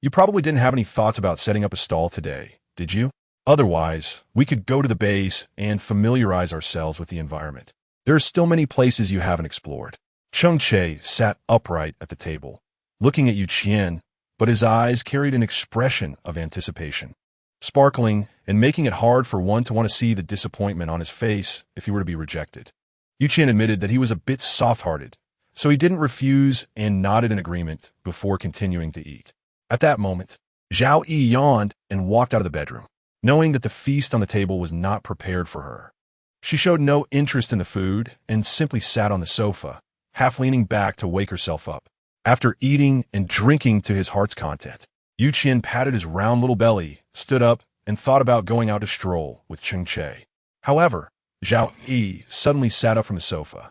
You probably didn't have any thoughts about setting up a stall today, did you? Otherwise, we could go to the base and familiarize ourselves with the environment. There are still many places you haven't explored. Cheng Che sat upright at the table, looking at Qian, but his eyes carried an expression of anticipation, sparkling and making it hard for one to want to see the disappointment on his face if he were to be rejected. Qian admitted that he was a bit soft-hearted, so he didn't refuse and nodded in agreement before continuing to eat. At that moment, Zhao Yi yawned and walked out of the bedroom, knowing that the feast on the table was not prepared for her. She showed no interest in the food and simply sat on the sofa, half leaning back to wake herself up. After eating and drinking to his heart's content, Qian patted his round little belly, stood up, and thought about going out to stroll with Cheng Che. However, Zhao Yi suddenly sat up from the sofa,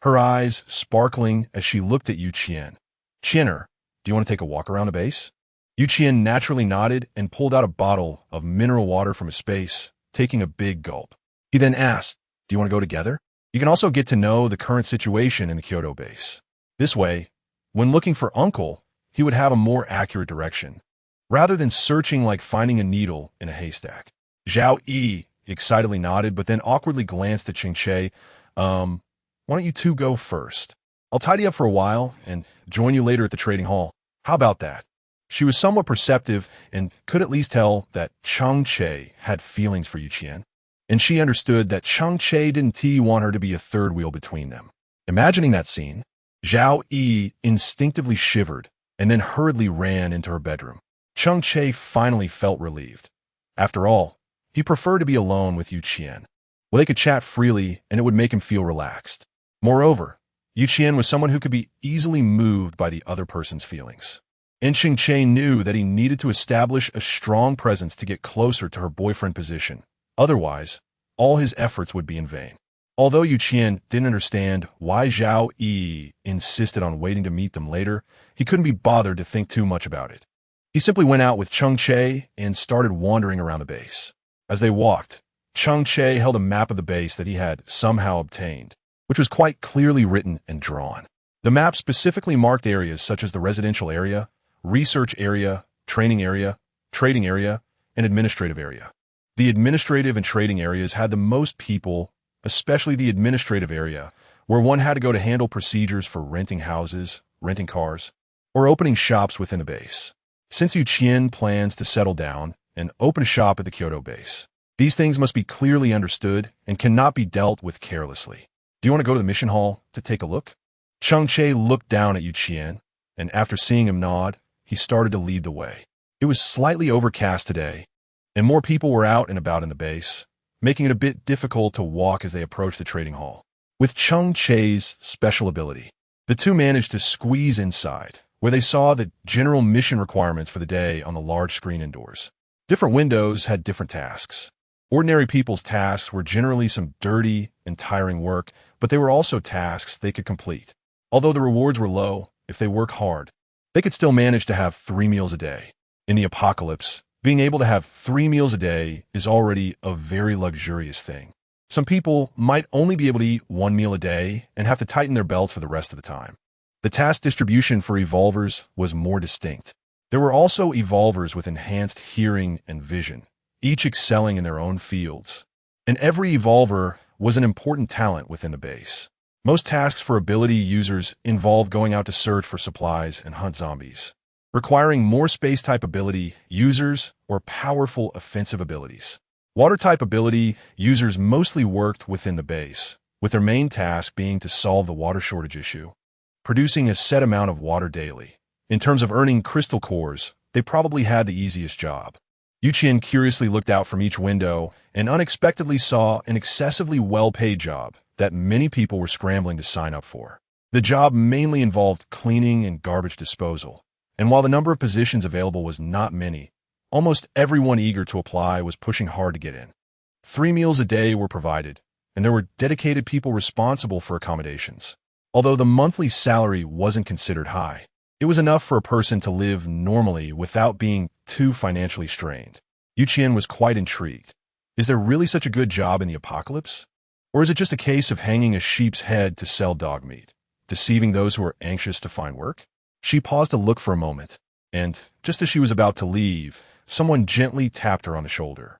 her eyes sparkling as she looked at Qian. "Qianer, do you want to take a walk around the base?" Qian naturally nodded and pulled out a bottle of mineral water from his space, taking a big gulp. He then asked, "Do you want to go together? You can also get to know the current situation in the Kyoto base. This way, when looking for Uncle, he would have a more accurate direction, rather than searching like finding a needle in a haystack." Zhao Yi excitedly nodded, but then awkwardly glanced at Cheng Che. Why don't you two go first? I'll tidy up for a while and join you later at the trading hall. How about that?" She was somewhat perceptive and could at least tell that Cheng Che had feelings for Qian, and she understood that Cheng Che didn't want her to be a third wheel between them. Imagining that scene, Zhao Yi instinctively shivered and then hurriedly ran into her bedroom. Cheng Che finally felt relieved. After all, he preferred to be alone with Qian. Well, they could chat freely and it would make him feel relaxed. Moreover, Qian was someone who could be easily moved by the other person's feelings. And Cheng Che knew that he needed to establish a strong presence to get closer to her boyfriend position. Otherwise, all his efforts would be in vain. Although Qian didn't understand why Zhao Yi insisted on waiting to meet them later, he couldn't be bothered to think too much about it. He simply went out with Cheng Che and started wandering around the base. As they walked, Cheng Che held a map of the base that he had somehow obtained, which was quite clearly written and drawn. The map specifically marked areas such as the residential area, research area, training area, trading area, and administrative area. The administrative and trading areas had the most people, especially the administrative area, where one had to go to handle procedures for renting houses, renting cars, or opening shops within the base. Since Qian plans to settle down and open a shop at the Kyoto base, these things must be clearly understood and cannot be dealt with carelessly. "Do you want to go to the mission hall to take a look?" Cheng Che looked down at Qian, and after seeing him nod, he started to lead the way. It was slightly overcast today, and more people were out and about in the base, making it a bit difficult to walk as they approached the trading hall. With Cheng Che's special ability, the two managed to squeeze inside, where they saw the general mission requirements for the day on the large screen indoors. Different windows had different tasks. Ordinary people's tasks were generally some dirty and tiring work, but they were also tasks they could complete. Although the rewards were low, if they work hard, they could still manage to have 3 meals a day. In the apocalypse, being able to have 3 meals a day is already a very luxurious thing. Some people might only be able to eat 1 meal a day and have to tighten their belts for the rest of the time. The task distribution for evolvers was more distinct. There were also evolvers with enhanced hearing and vision, each excelling in their own fields. And every evolver was an important talent within the base. Most tasks for ability users involved going out to search for supplies and hunt zombies, requiring more space-type ability users or powerful offensive abilities. Water-type ability users mostly worked within the base, with their main task being to solve the water shortage issue, producing a set amount of water daily. In terms of earning crystal cores, they probably had the easiest job. Qian curiously looked out from each window and unexpectedly saw an excessively well-paid job that many people were scrambling to sign up for. The job mainly involved cleaning and garbage disposal, and while the number of positions available was not many, almost everyone eager to apply was pushing hard to get in. 3 meals a day were provided, and there were dedicated people responsible for accommodations. Although the monthly salary wasn't considered high, it was enough for a person to live normally without being too financially strained. Qian was quite intrigued. Is there really such a good job in the apocalypse? Or is it just a case of hanging a sheep's head to sell dog meat, deceiving those who are anxious to find work? She paused to look for a moment, and just as she was about to leave, someone gently tapped her on the shoulder.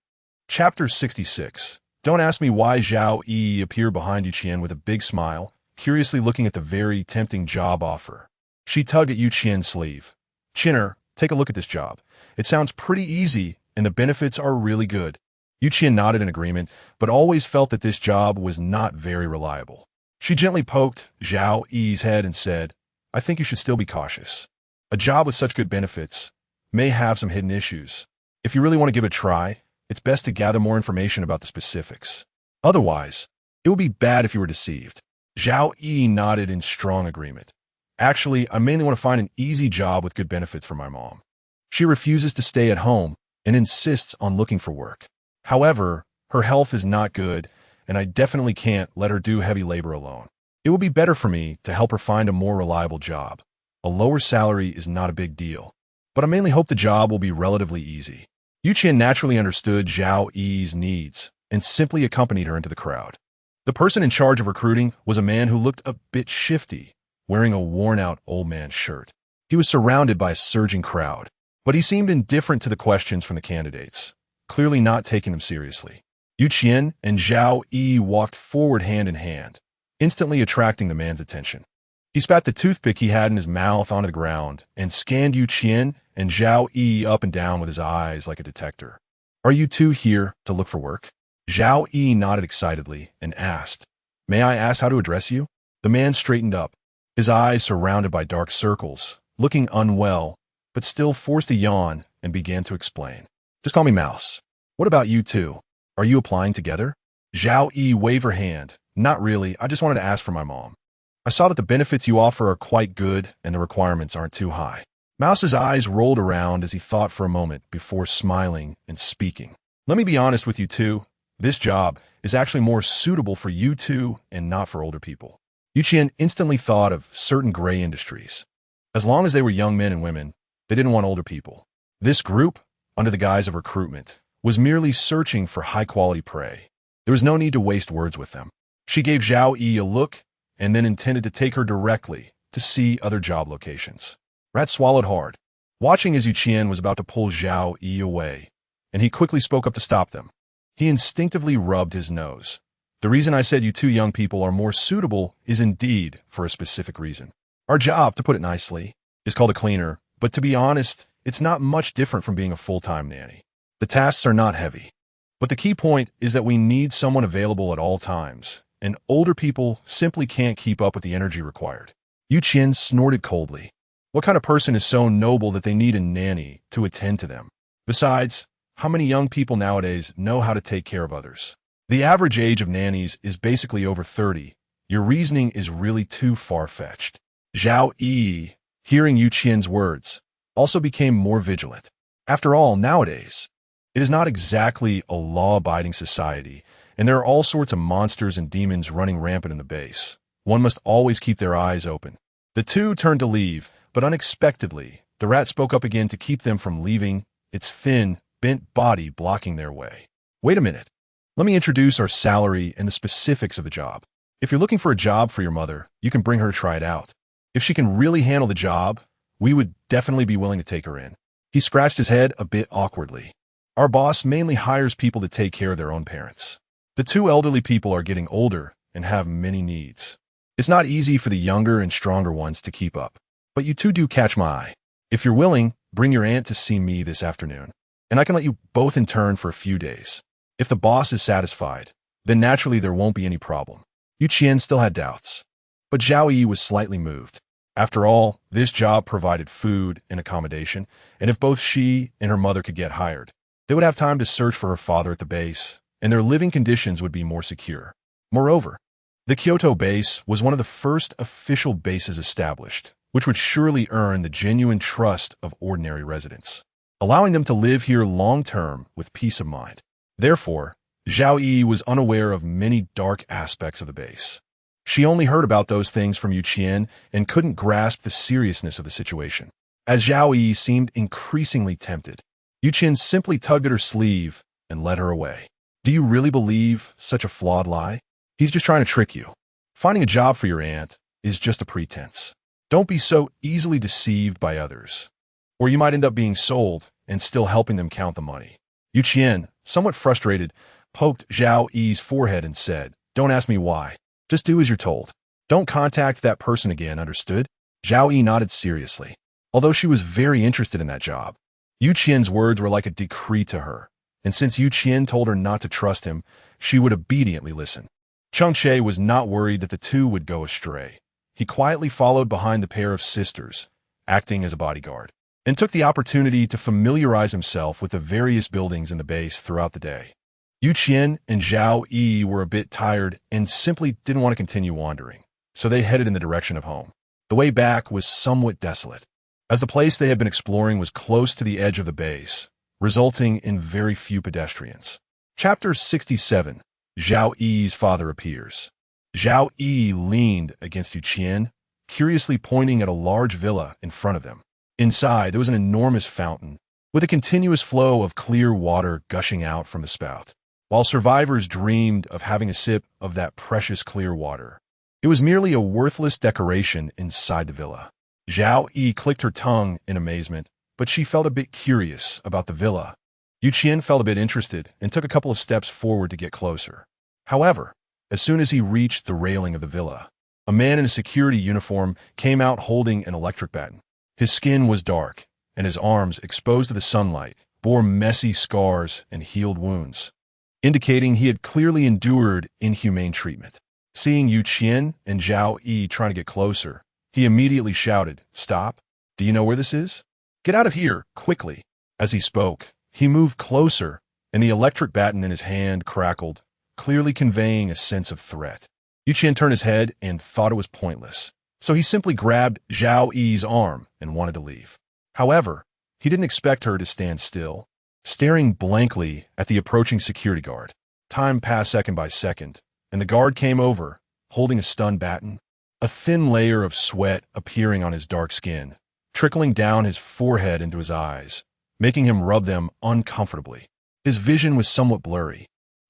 Chapter 66. Don't ask me why Zhao Yi appeared behind Qian with a big smile, curiously looking at the very tempting job offer. She tugged at Qian's sleeve. Chinner, take a look at this job. It sounds pretty easy, and the benefits are really good. Qian nodded in agreement, but always felt that this job was not very reliable. She gently poked Zhao Yi's head and said, I think you should still be cautious. A job with such good benefits may have some hidden issues. If you really want to give it a try, it's best to gather more information about the specifics. Otherwise, it would be bad if you were deceived. Zhao Yi nodded in strong agreement. Actually, I mainly want to find an easy job with good benefits for my mom. She refuses to stay at home and insists on looking for work. However, her health is not good, and I definitely can't let her do heavy labor alone. It would be better for me to help her find a more reliable job. A lower salary is not a big deal, but I mainly hope the job will be relatively easy. Qian naturally understood Zhao Yi's needs and simply accompanied her into the crowd. The person in charge of recruiting was a man who looked a bit shifty, wearing a worn-out old man's shirt. He was surrounded by a surging crowd, but he seemed indifferent to the questions from the candidates, clearly not taking them seriously. Qian and Zhao Yi walked forward hand in hand, instantly attracting the man's attention. He spat the toothpick he had in his mouth onto the ground and scanned Qian and Zhao Yi up and down with his eyes like a detector. Are you two here to look for work? Zhao Yi nodded excitedly and asked, May I ask how to address you? The man straightened up, his eyes surrounded by dark circles, looking unwell, but still forced a yawn and began to explain. Just call me Mouse. What about you two? Are you applying together? Zhao Yi waved her hand. Not really, I just wanted to ask for my mom. I saw that the benefits you offer are quite good and the requirements aren't too high. Mouse's eyes rolled around as he thought for a moment before smiling and speaking. Let me be honest with you two. This job is actually more suitable for you two and not for older people. Qian instantly thought of certain gray industries. As long as they were young men and women, they didn't want older people. This group, under the guise of recruitment, was merely searching for high-quality prey. There was no need to waste words with them. She gave Zhao Yi a look and then intended to take her directly to see other job locations. Rat swallowed hard, watching as Qian was about to pull Zhao Yi away, and he quickly spoke up to stop them. He instinctively rubbed his nose. The reason I said you two young people are more suitable is indeed for a specific reason. Our job, to put it nicely, is called a cleaner, but to be honest, it's not much different from being a full-time nanny. The tasks are not heavy, but the key point is that we need someone available at all times, and older people simply can't keep up with the energy required. Qian snorted coldly. What kind of person is so noble that they need a nanny to attend to them? Besides, how many young people nowadays know how to take care of others? The average age of nannies is basically over 30. Your reasoning is really too far-fetched. Zhao Yi, hearing Qian's words, also became more vigilant. After all, nowadays, it is not exactly a law-abiding society, and there are all sorts of monsters and demons running rampant in the base. One must always keep their eyes open. The two turned to leave, but unexpectedly, the rat spoke up again to keep them from leaving, its thin, bent body blocking their way. Wait a minute. Let me introduce our salary and the specifics of the job. If you're looking for a job for your mother, you can bring her to try it out. If she can really handle the job, we would definitely be willing to take her in. He scratched his head a bit awkwardly. Our boss mainly hires people to take care of their own parents. The two elderly people are getting older and have many needs. It's not easy for the younger and stronger ones to keep up. But you two do catch my eye. If you're willing, bring your aunt to see me this afternoon, and I can let you both intern for a few days. If the boss is satisfied, then naturally there won't be any problem. Qian still had doubts, but Zhao Yi was slightly moved. After all, this job provided food and accommodation, and if both she and her mother could get hired, they would have time to search for her father at the base, and their living conditions would be more secure. Moreover, the Kyoto base was one of the first official bases established, which would surely earn the genuine trust of ordinary residents, allowing them to live here long-term with peace of mind. Therefore, Zhao Yi was unaware of many dark aspects of the base. She only heard about those things from Qian and couldn't grasp the seriousness of the situation. As Zhao Yi seemed increasingly tempted, Qian simply tugged at her sleeve and led her away. Do you really believe such a flawed lie? He's just trying to trick you. Finding a job for your aunt is just a pretense. Don't be so easily deceived by others, or you might end up being sold and still helping them count the money. Qian, somewhat frustrated, poked Zhao Yi's forehead and said, "Don't ask me why. Just do as you're told. Don't contact that person again, understood?" Zhao Yi nodded seriously, although she was very interested in that job. Qian's words were like a decree to her, and since Qian told her not to trust him, she would obediently listen. Cheng Che was not worried that the two would go astray. He quietly followed behind the pair of sisters, acting as a bodyguard, and took the opportunity to familiarize himself with the various buildings in the base throughout the day. Qian and Zhao Yi were a bit tired and simply didn't want to continue wandering, so they headed in the direction of home. The way back was somewhat desolate, as the place they had been exploring was close to the edge of the base, resulting in very few pedestrians. Chapter 67. Zhao Yi's father appears. Zhao Yi leaned against Qian, curiously pointing at a large villa in front of them. Inside, there was an enormous fountain, with a continuous flow of clear water gushing out from the spout. While survivors dreamed of having a sip of that precious clear water, it was merely a worthless decoration inside the villa. Zhao Yi clicked her tongue in amazement, but she felt a bit curious about the villa. Qian felt a bit interested and took a couple of steps forward to get closer. However, as soon as he reached the railing of the villa, a man in a security uniform came out holding an electric baton. His skin was dark, and his arms, exposed to the sunlight, bore messy scars and healed wounds, indicating he had clearly endured inhumane treatment. Seeing Qian and Zhao Yi trying to get closer, he immediately shouted, "Stop! Do you know where this is? Get out of here, quickly!" As he spoke, he moved closer, and the electric baton in his hand crackled, clearly conveying a sense of threat. Qian turned his head and thought it was pointless, so he simply grabbed Zhao Yi's arm and wanted to leave. However, he didn't expect her to stand still, staring blankly at the approaching security guard. Time passed second by second, and the guard came over, holding a stun baton, a thin layer of sweat appearing on his dark skin, trickling down his forehead into his eyes, making him rub them uncomfortably. His vision was somewhat blurry,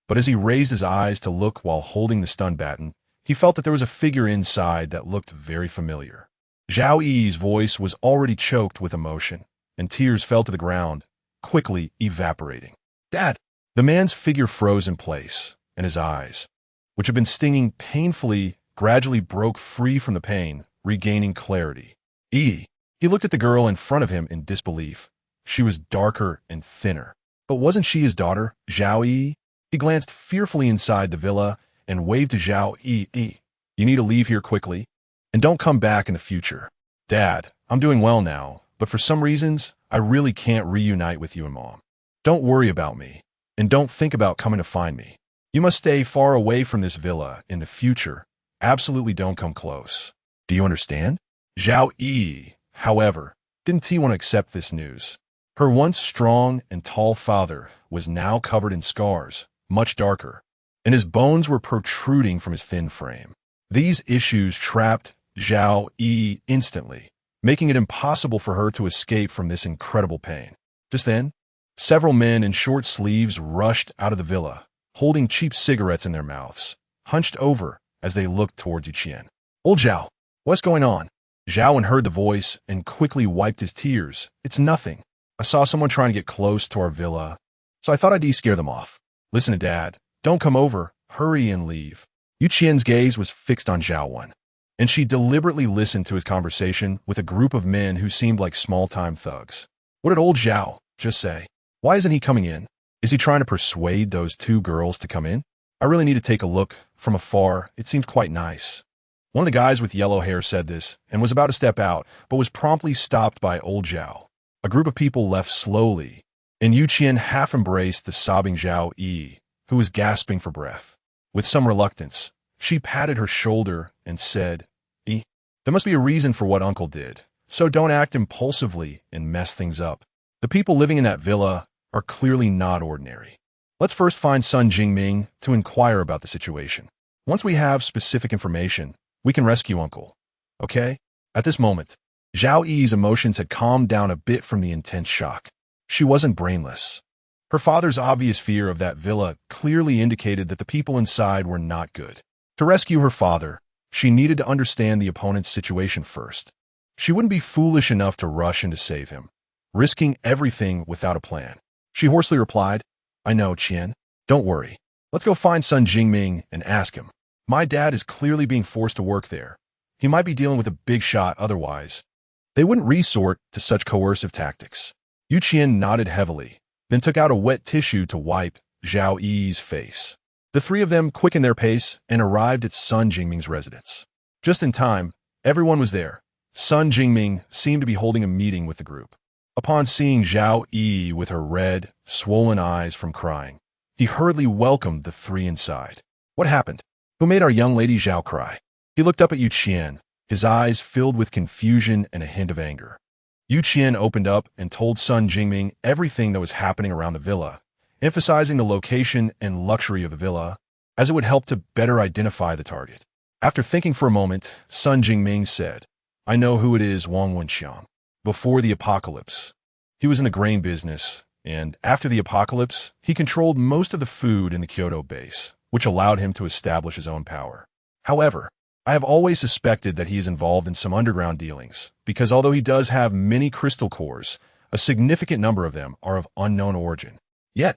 but as he raised his eyes to look while holding the stun baton, he felt that there was a figure inside that looked very familiar. Zhao Yi's voice was already choked with emotion, and tears fell to the ground, quickly evaporating. "Dad!" The man's figure froze in place, and his eyes, which had been stinging painfully, gradually broke free from the pain, regaining clarity. He looked at the girl in front of him in disbelief. She was darker and thinner. But wasn't she his daughter, Zhao Yi? He glanced fearfully inside the villa and waved to Zhao Yi. "You need to leave here quickly, and don't come back in the future." "Dad, I'm doing well now, but for some reasons, I really can't reunite with you and Mom. Don't worry about me, and don't think about coming to find me. You must stay far away from this villa in the future. Absolutely don't come close. Do you understand?" Zhao Yi, however, didn't want to accept this news. Her once strong and tall father was now covered in scars, much darker, and his bones were protruding from his thin frame. These issues trapped Zhao Yi instantly, making it impossible for her to escape from this incredible pain. Just then, several men in short sleeves rushed out of the villa, holding cheap cigarettes in their mouths, hunched over as they looked towards Qian. "Old Zhao, what's going on?" Zhao heard the voice and quickly wiped his tears. "It's nothing. I saw someone trying to get close to our villa, so I thought I'd scare them off." "Listen to Dad. Don't come over. Hurry and leave." Qian's gaze was fixed on Zhao, and she deliberately listened to his conversation with a group of men who seemed like small-time thugs. What did old Zhao just say? Why isn't he coming in? Is he trying to persuade those two girls to come in? I really need to take a look from afar. It seems quite nice. One of the guys with yellow hair said this and was about to step out, but was promptly stopped by old Zhao. A group of people left slowly, and Qian half embraced the sobbing Zhao Yi, who was gasping for breath. With some reluctance, she patted her shoulder and said, "There must be a reason for what Uncle did, so don't act impulsively and mess things up. The people living in that villa are clearly not ordinary. Let's first find Sun Jingming to inquire about the situation. Once we have specific information, we can rescue Uncle. Okay? At this moment, Zhao Yi's emotions had calmed down a bit from the intense shock. She wasn't brainless. Her father's obvious fear of that villa clearly indicated that the people inside were not good. To rescue her father, she needed to understand the opponent's situation first. She wouldn't be foolish enough to rush in to save him, risking everything without a plan. She hoarsely replied, "I know, Qian. Don't worry. Let's go find Sun Jingming and ask him. My dad is clearly being forced to work there. He might be dealing with a big shot otherwise." They wouldn't resort to such coercive tactics. Yu Qian nodded heavily, then took out a wet tissue to wipe Zhao Yi's face. The three of them quickened their pace and arrived at Sun Jingming's residence. Just in time, everyone was there. Sun Jingming seemed to be holding a meeting with the group. Upon seeing Zhao Yi with her red, swollen eyes from crying, he hurriedly welcomed the three inside. "What happened? Who made our young lady Zhao cry?" He looked up at Yu Qian, his eyes filled with confusion and a hint of anger. Yu Qian opened up and told Sun Jingming everything that was happening around the villa, emphasizing the location and luxury of the villa, as it would help to better identify the target. After thinking for a moment, Sun Jingming said, "I know who it is, Wang Wenxiang. Before the apocalypse, he was in the grain business, and after the apocalypse, he controlled most of the food in the Kyoto base, which allowed him to establish his own power. However, I have always suspected that he is involved in some underground dealings, because although he does have many crystal cores, a significant number of them are of unknown origin. Yet,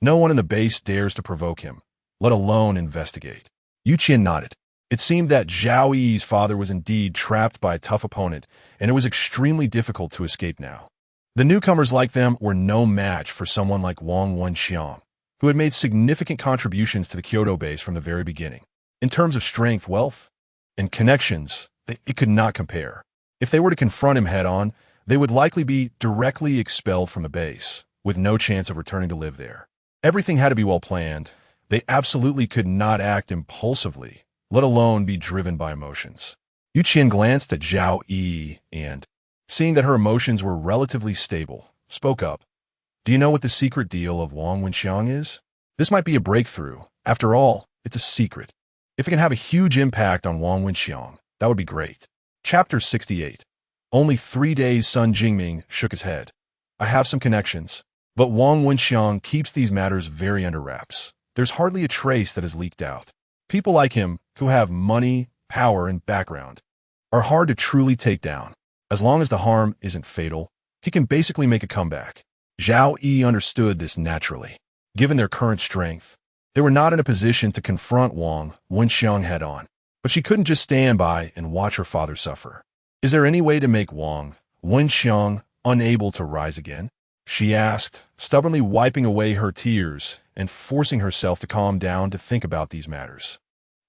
no one in the base dares to provoke him, let alone investigate." Yu Qian nodded. It seemed that Zhao Yi's father was indeed trapped by a tough opponent, and it was extremely difficult to escape now. The newcomers like them were no match for someone like Wang Wenxiang, who had made significant contributions to the Kyoto base from the very beginning. In terms of strength, wealth, and connections, it could not compare. If they were to confront him head-on, they would likely be directly expelled from the base, with no chance of returning to live there. Everything had to be well planned. They absolutely could not act impulsively, let alone be driven by emotions. Yu Qian glanced at Zhao Yi and, seeing that her emotions were relatively stable, spoke up. "Do you know what the secret deal of Wang Wenxiang is? This might be a breakthrough. After all, it's a secret. If it can have a huge impact on Wang Wenxiang, that would be great." Chapter 68. Only 3 days. Sun Jingming shook his head. "I have some connections, but Wang Wenxiang keeps these matters very under wraps. There's hardly a trace that has leaked out. People like him, who have money, power, and background, are hard to truly take down. As long as the harm isn't fatal, he can basically make a comeback." Zhao Yi understood this naturally. Given their current strength, they were not in a position to confront Wang Wenxiang head-on, but she couldn't just stand by and watch her father suffer. "Is there any way to make Wang Wenxiang unable to rise again?" she asked, stubbornly wiping away her tears and forcing herself to calm down to think about these matters.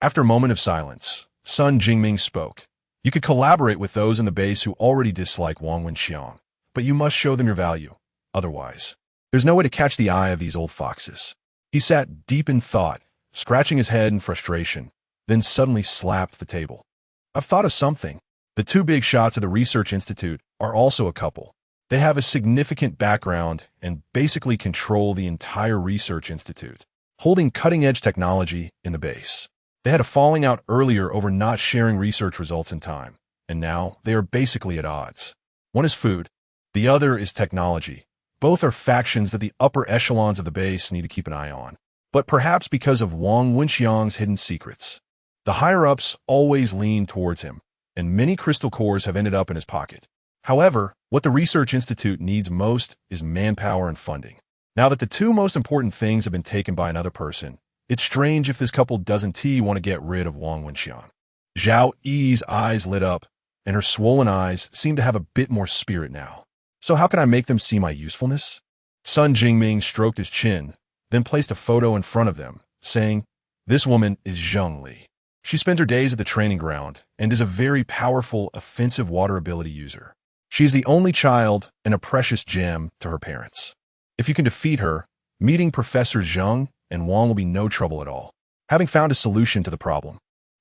After a moment of silence, Sun Jingming spoke. "You could collaborate with those in the base who already dislike Wang Wenxiang, but you must show them your value. Otherwise, there's no way to catch the eye of these old foxes." He sat deep in thought, scratching his head in frustration, then suddenly slapped the table. "I've thought of something. The two big shots of the Research Institute are also a couple. They have a significant background and basically control the entire Research Institute, holding cutting-edge technology in the base. They had a falling out earlier over not sharing research results in time, and now they are basically at odds. One is food, the other is technology. Both are factions that the upper echelons of the base need to keep an eye on, but perhaps because of Wang Wenxiang's hidden secrets. The higher-ups always lean towards him, and many crystal cores have ended up in his pocket. However, what the Research Institute needs most is manpower and funding. Now that the two most important things have been taken by another person, it's strange if this couple doesn't want to get rid of Wang Wenxiang." Zhao Yi's eyes lit up, and her swollen eyes seemed to have a bit more spirit now. "So how can I make them see my usefulness?" Sun Jingming stroked his chin, then placed a photo in front of them, saying, "This woman is Zheng Li. She spends her days at the training ground and is a very powerful offensive water ability user. She is the only child and a precious gem to her parents. If you can defeat her, meeting Professor Zheng and Wang will be no trouble at all." Having found a solution to the problem,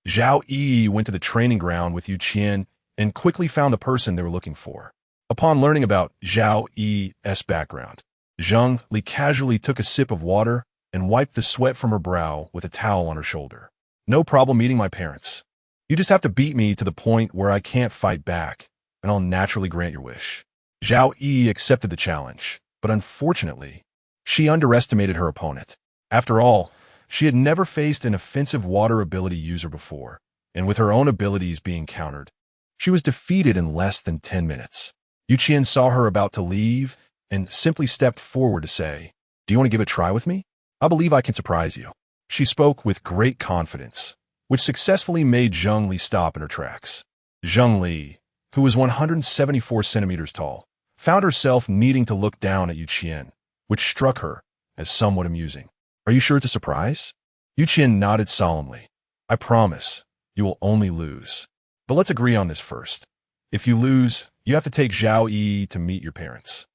Zhao Yi went to the training ground with Yu Qian and quickly found the person they were looking for. Upon learning about Zhao Yi's background, Zheng Li casually took a sip of water and wiped the sweat from her brow with a towel on her shoulder. "No problem meeting my parents. You just have to beat me to the point where I can't fight back, and I'll naturally grant your wish." Zhao Yi accepted the challenge, but unfortunately, she underestimated her opponent. After all, she had never faced an offensive water ability user before, and with her own abilities being countered, she was defeated in less than 10 minutes. Qian saw her about to leave and simply stepped forward to say, "Do you want to give it a try with me? I believe I can surprise you." She spoke with great confidence, which successfully made Zheng Li stop in her tracks. Zheng Li, who was 174 centimeters tall, found herself needing to look down at Qian, which struck her as somewhat amusing. "Are you sure it's a surprise?" Qian nodded solemnly. "I promise, you will only lose. But let's agree on this first. If you lose, you have to take Zhao Yi to meet your parents."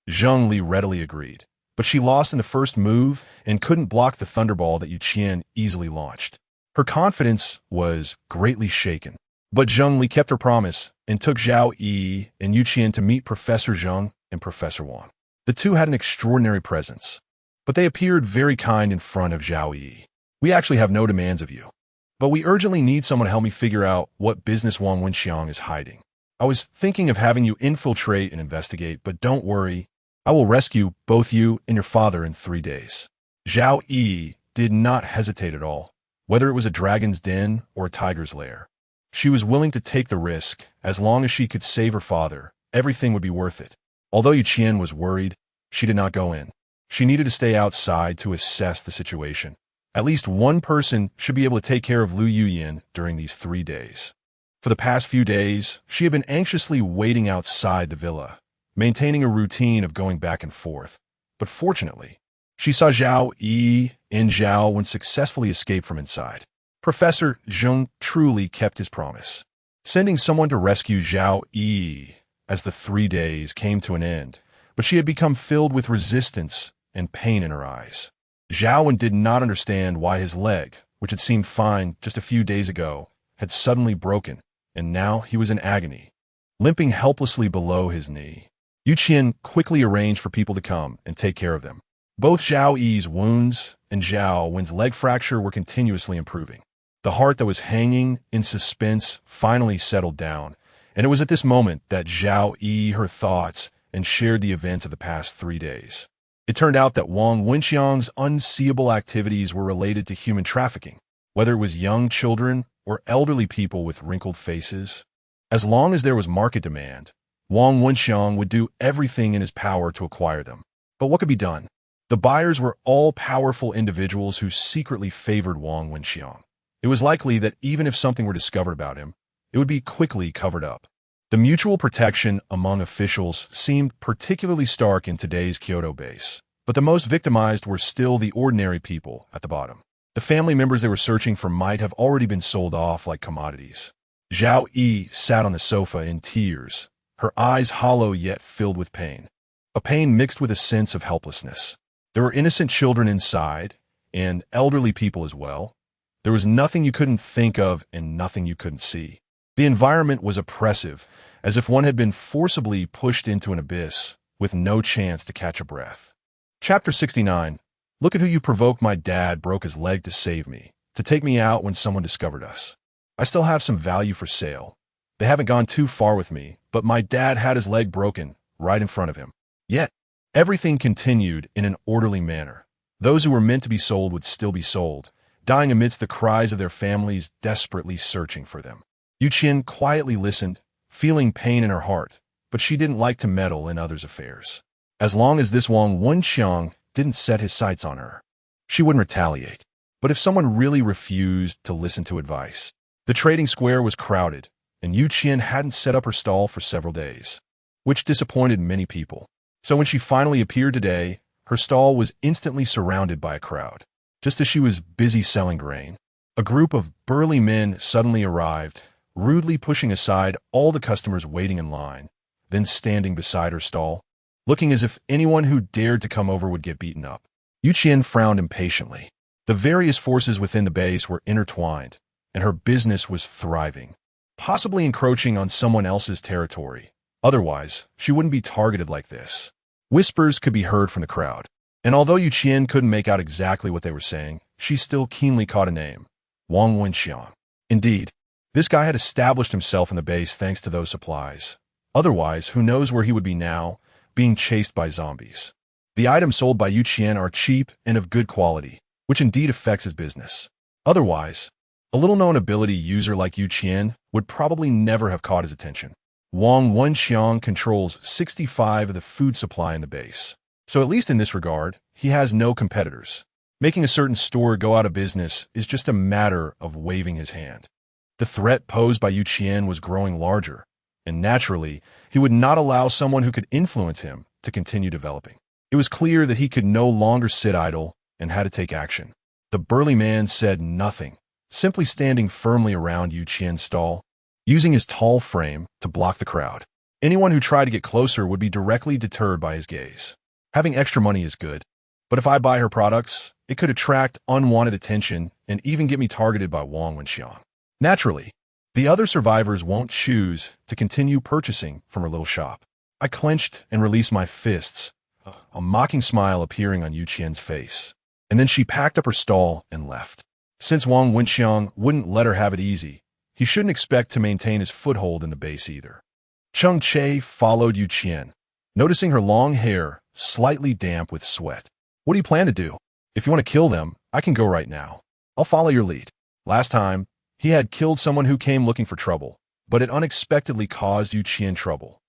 Zheng Li readily agreed, but she lost in the first move and couldn't block the thunderball that Qian easily launched. Her confidence was greatly shaken, but Zheng Li kept her promise and took Zhao Yi and Qian to meet Professor Zheng and Professor Wang. The two had an extraordinary presence, but they appeared very kind in front of Zhao Yi. "We actually have no demands of you, but we urgently need someone to help me figure out what business Wang Wenxiang is hiding. I was thinking of having you infiltrate and investigate, but don't worry, I will rescue both you and your father in 3 days." Zhao Yi did not hesitate at all, whether it was a dragon's den or a tiger's lair. She was willing to take the risk. As long as she could save her father, everything would be worth it. Although Qian was worried, she did not go in. She needed to stay outside to assess the situation. At least one person should be able to take care of Lu Yuyin during these 3 days. For the past few days, she had been anxiously waiting outside the villa, maintaining a routine of going back and forth. But fortunately, she saw Zhao Yi and Zhao Wen successfully escape from inside. Professor Zheng truly kept his promise, sending someone to rescue Zhao Yi as the 3 days came to an end, but she had become filled with resistance and pain in her eyes. Zhao Wen did not understand why his leg, which had seemed fine just a few days ago, had suddenly broken, and now he was in agony, limping helplessly below his knee. Qian quickly arranged for people to come and take care of them. Both Zhao Yi's wounds and Zhao Wen's leg fracture were continuously improving. The heart that was hanging in suspense finally settled down, and it was at this moment that Zhao Yi heard thoughts and shared the events of the past 3 days. It turned out that Wang Wenxiang's unseeable activities were related to human trafficking, whether it was young children or elderly people with wrinkled faces. As long as there was market demand, Wang Wenxiang would do everything in his power to acquire them. But what could be done? The buyers were all powerful individuals who secretly favored Wang Wenxiang. It was likely that even if something were discovered about him, it would be quickly covered up. The mutual protection among officials seemed particularly stark in today's Kyoto base, but the most victimized were still the ordinary people at the bottom. The family members they were searching for might have already been sold off like commodities. Zhao Yi sat on the sofa in tears, her eyes hollow yet filled with pain. A pain mixed with a sense of helplessness. There were innocent children inside, and elderly people as well. There was nothing you couldn't think of and nothing you couldn't see. The environment was oppressive, as if one had been forcibly pushed into an abyss with no chance to catch a breath. Chapter 69. Look at who you provoked. My dad broke his leg to save me, to take me out when someone discovered us. I still have some value for sale. They haven't gone too far with me, but my dad had his leg broken right in front of him. Yet, everything continued in an orderly manner. Those who were meant to be sold would still be sold, dying amidst the cries of their families desperately searching for them. Qian quietly listened, feeling pain in her heart, but she didn't like to meddle in others' affairs. As long as this Wang Wenxiang didn't set his sights on her, she wouldn't retaliate. But if someone really refused to listen to advice, the trading square was crowded, and Qian hadn't set up her stall for several days, which disappointed many people. So when she finally appeared today, her stall was instantly surrounded by a crowd. Just as she was busy selling grain, a group of burly men suddenly arrived, rudely pushing aside all the customers waiting in line, then standing beside her stall, looking as if anyone who dared to come over would get beaten up. Qian frowned impatiently. The various forces within the base were intertwined, and her business was thriving, possibly encroaching on someone else's territory. Otherwise, she wouldn't be targeted like this. Whispers could be heard from the crowd. And although Qian couldn't make out exactly what they were saying, she still keenly caught a name: Wang Wenxiang. Indeed, this guy had established himself in the base thanks to those supplies. Otherwise, who knows where he would be now, being chased by zombies. The items sold by Qian are cheap and of good quality, which indeed affects his business. Otherwise, a little-known ability user like Qian would probably never have caught his attention. Wang Wenxiang controls 65% of the food supply in the base. So at least in this regard, he has no competitors. Making a certain store go out of business is just a matter of waving his hand. The threat posed by Qian was growing larger, and naturally, he would not allow someone who could influence him to continue developing. It was clear that he could no longer sit idle and had to take action. The burly man said nothing, simply standing firmly around Qian's stall, using his tall frame to block the crowd. Anyone who tried to get closer would be directly deterred by his gaze. Having extra money is good, but if I buy her products, it could attract unwanted attention and even get me targeted by Wang Wenxiang. Naturally, the other survivors won't choose to continue purchasing from her little shop. I clenched and released my fists, a mocking smile appearing on Qian's face. And then she packed up her stall and left. Since Wang Wenxiang wouldn't let her have it easy, he shouldn't expect to maintain his foothold in the base either. Cheng Che followed Qian, noticing her long hair slightly damp with sweat. What do you plan to do? If you want to kill them, I can go right now. I'll follow your lead. Last time, he had killed someone who came looking for trouble, but it unexpectedly caused Qian trouble.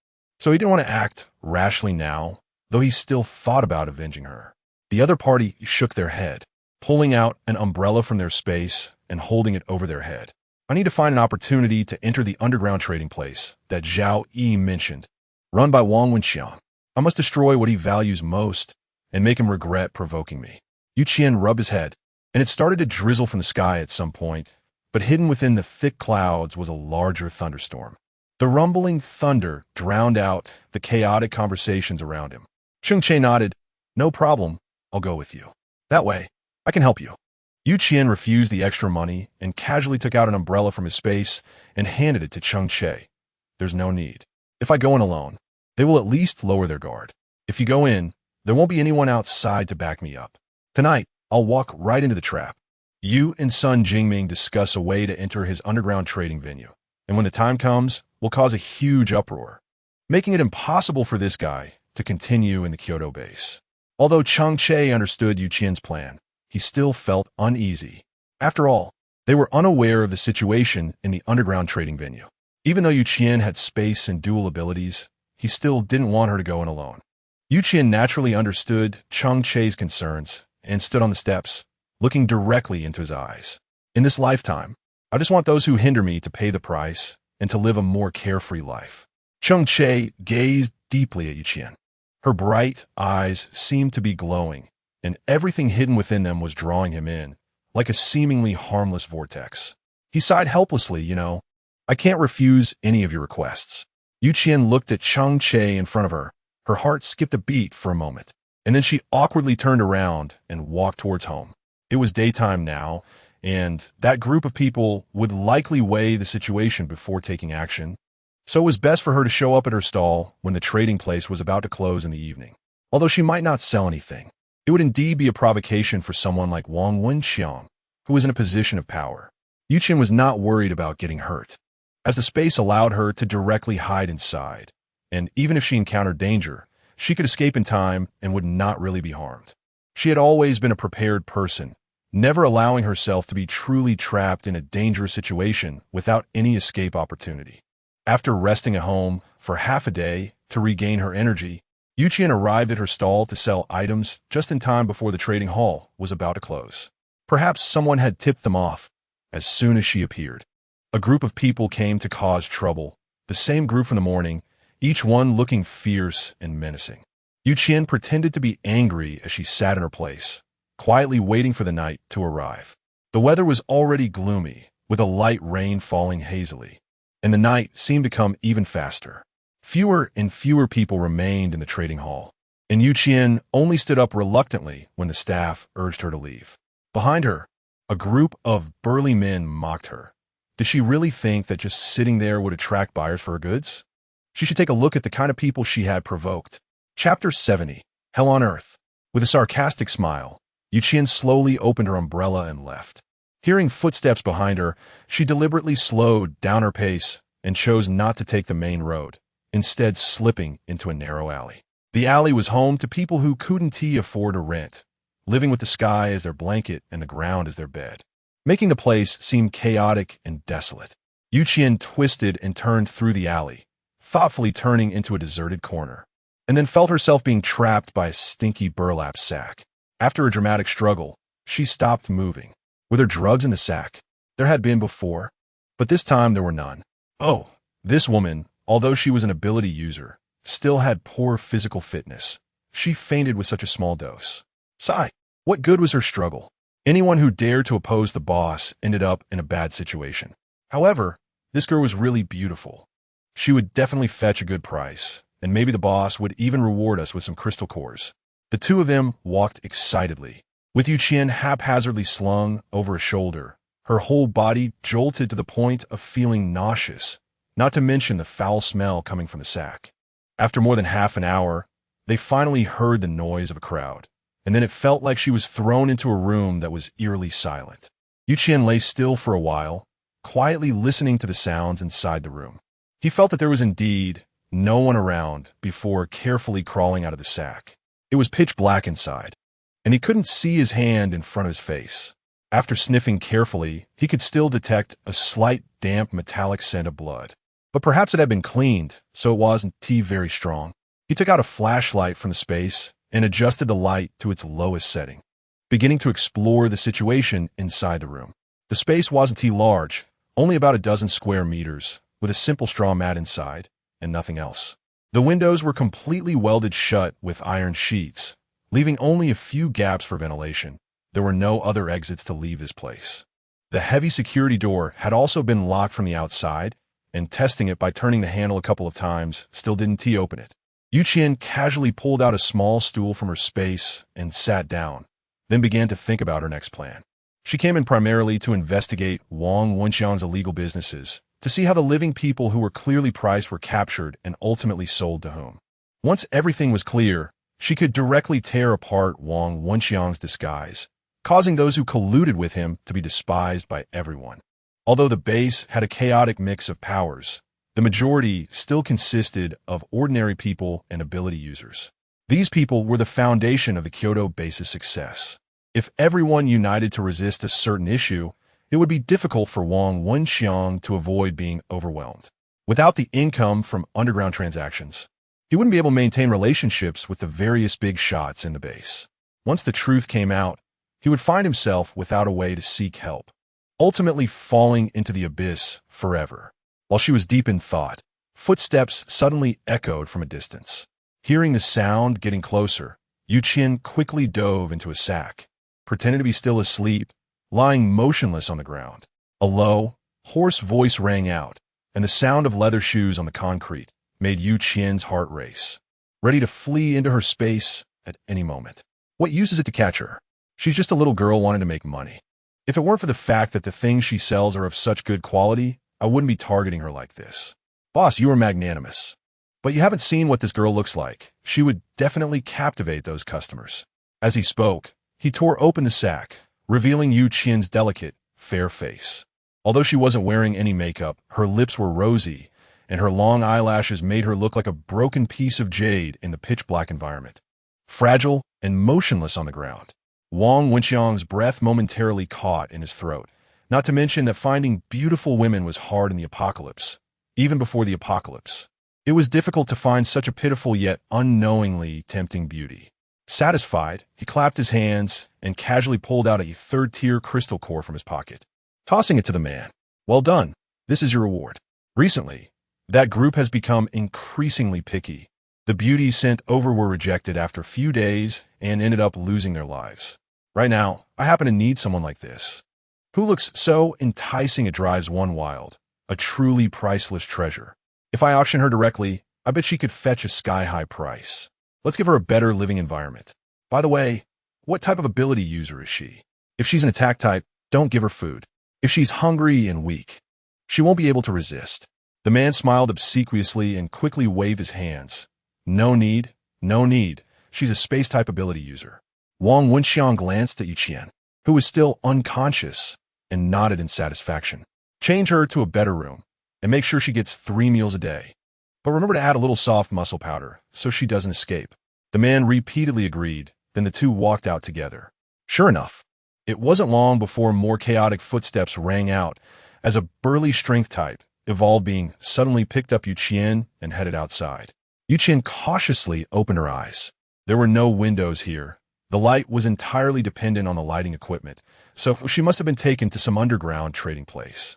So he didn't want to act rashly now, though he still thought about avenging her. The other party shook their head, pulling out an umbrella from their space and holding it over their head. I need to find an opportunity to enter the underground trading place that Zhao Yi mentioned, run by Wang Wenxiang. I must destroy what he values most and make him regret provoking me. Qian rubbed his head, and it started to drizzle from the sky at some point, but hidden within the thick clouds was a larger thunderstorm. The rumbling thunder drowned out the chaotic conversations around him. Cheng Che nodded. No problem, I'll go with you. That way, I can help you. Qian refused the extra money and casually took out an umbrella from his space and handed it to Cheng Che. There's no need. If I go in alone, they will at least lower their guard. If you go in, there won't be anyone outside to back me up. Tonight, I'll walk right into the trap. You and Sun Jingming discuss a way to enter his underground trading venue, and when the time comes, we'll cause a huge uproar, making it impossible for this guy to continue in the Kyoto base. Although Cheng Che understood Qian's plan, he still felt uneasy. After all, they were unaware of the situation in the underground trading venue. Even though Qian had space and dual abilities, he still didn't want her to go in alone. Qian naturally understood Cheng Che's concerns and stood on the steps, looking directly into his eyes. In this lifetime, I just want those who hinder me to pay the price and to live a more carefree life. Cheng Che gazed deeply at Qian. Her bright eyes seemed to be glowing, and everything hidden within them was drawing him in, like a seemingly harmless vortex. He sighed helplessly, I can't refuse any of your requests. Qian looked at Cheng Che in front of her. Her heart skipped a beat for a moment, and then she awkwardly turned around and walked towards home. It was daytime now, and that group of people would likely weigh the situation before taking action, so it was best for her to show up at her stall when the trading place was about to close in the evening. Although she might not sell anything, it would indeed be a provocation for someone like Wang Wenxiang, who was in a position of power. Qian was not worried about getting hurt, as the space allowed her to directly hide inside, and even if she encountered danger, she could escape in time and would not really be harmed. She had always been a prepared person, never allowing herself to be truly trapped in a dangerous situation without any escape opportunity. After resting at home for half a day to regain her energy, Qian arrived at her stall to sell items just in time before the trading hall was about to close. Perhaps someone had tipped them off as soon as she appeared. A group of people came to cause trouble, the same group from the morning, each one looking fierce and menacing. Qian pretended to be angry as she sat in her place, quietly waiting for the night to arrive. The weather was already gloomy, with a light rain falling hazily, and the night seemed to come even faster. Fewer and fewer people remained in the trading hall, and Qian only stood up reluctantly when the staff urged her to leave. Behind her, a group of burly men mocked her. Did she really think that just sitting there would attract buyers for her goods? She should take a look at the kind of people she had provoked. Chapter 70, Hell on Earth. With a sarcastic smile, Qian slowly opened her umbrella and left. Hearing footsteps behind her, she deliberately slowed down her pace and chose not to take the main road, instead slipping into a narrow alley. The alley was home to people who couldn't afford a rent, living with the sky as their blanket and the ground as their bed, making the place seem chaotic and desolate. Qian twisted and turned through the alley, thoughtfully turning into a deserted corner, and then felt herself being trapped by a stinky burlap sack. After a dramatic struggle, she stopped moving. Were there drugs in the sack? There had been before, but this time there were none. Oh, this woman, although she was an ability user, still had poor physical fitness. She fainted with such a small dose. Sigh. What good was her struggle? Anyone who dared to oppose the boss ended up in a bad situation. However, this girl was really beautiful. She would definitely fetch a good price, and maybe the boss would even reward us with some crystal cores. The two of them walked excitedly, with Qian haphazardly slung over a shoulder. Her whole body jolted to the point of feeling nauseous, not to mention the foul smell coming from the sack. After more than half an hour, they finally heard the noise of a crowd, and then it felt like she was thrown into a room that was eerily silent. Qian lay still for a while, quietly listening to the sounds inside the room. He felt that there was indeed no one around before carefully crawling out of the sack. It was pitch black inside, and he couldn't see his hand in front of his face. After sniffing carefully, he could still detect a slight damp metallic scent of blood. But perhaps it had been cleaned, so it wasn't very strong. He took out a flashlight from the space and adjusted the light to its lowest setting, beginning to explore the situation inside the room. The space wasn't large, only about a dozen square meters, with a simple straw mat inside, and nothing else. The windows were completely welded shut with iron sheets, leaving only a few gaps for ventilation. There were no other exits to leave this place. The heavy security door had also been locked from the outside, and testing it by turning the handle a couple of times still didn't open it. Qian casually pulled out a small stool from her space and sat down, then began to think about her next plan. She came in primarily to investigate Wang Wenxiang's illegal businesses, to see how the living people who were clearly priced were captured and ultimately sold to whom. Once everything was clear, she could directly tear apart Wang Wenxiang's disguise, causing those who colluded with him to be despised by everyone. Although the base had a chaotic mix of powers, the majority still consisted of ordinary people and ability users. These people were the foundation of the Kyoto base's success. If everyone united to resist a certain issue, it would be difficult for Wang Wenxiang to avoid being overwhelmed. Without the income from underground transactions, he wouldn't be able to maintain relationships with the various big shots in the base. Once the truth came out, he would find himself without a way to seek help, ultimately falling into the abyss forever. While she was deep in thought, footsteps suddenly echoed from a distance. Hearing the sound getting closer, Qian quickly dove into a sack, pretending to be still asleep, lying motionless on the ground. A low, hoarse voice rang out, and the sound of leather shoes on the concrete made Qian's heart race, ready to flee into her space at any moment. What use is it to catch her? She's just a little girl wanting to make money. If it weren't for the fact that the things she sells are of such good quality, I wouldn't be targeting her like this. Boss, you are magnanimous. But you haven't seen what this girl looks like. She would definitely captivate those customers. As he spoke, he tore open the sack, revealing Qian's delicate, fair face. Although she wasn't wearing any makeup, her lips were rosy, and her long eyelashes made her look like a broken piece of jade in the pitch-black environment. Fragile and motionless on the ground, Wang Wenxiang's breath momentarily caught in his throat, not to mention that finding beautiful women was hard in the apocalypse, even before the apocalypse. It was difficult to find such a pitiful yet unknowingly tempting beauty. Satisfied, he clapped his hands and casually pulled out a third-tier crystal core from his pocket, tossing it to the man. Well done. This is your reward. Recently, that group has become increasingly picky. The beauties sent over were rejected after a few days and ended up losing their lives. Right now, I happen to need someone like this, who looks so enticing it drives one wild, a truly priceless treasure. If I auction her directly, I bet she could fetch a sky-high price. Let's give her a better living environment. By the way, what type of ability user is she? If she's an attack type, don't give her food. If she's hungry and weak, she won't be able to resist. The man smiled obsequiously and quickly waved his hands. No need, she's a space-type ability user. Wang Wenxiang glanced at Qian, who was still unconscious, and nodded in satisfaction. Change her to a better room, and make sure she gets 3 meals a day. But remember to add a little soft muscle powder, so she doesn't escape. The man repeatedly agreed, then the two walked out together. Sure enough, it wasn't long before more chaotic footsteps rang out, as a burly strength type, evolved being, suddenly picked up Qian and headed outside. Qian cautiously opened her eyes. There were no windows here. The light was entirely dependent on the lighting equipment, so she must have been taken to some underground trading place.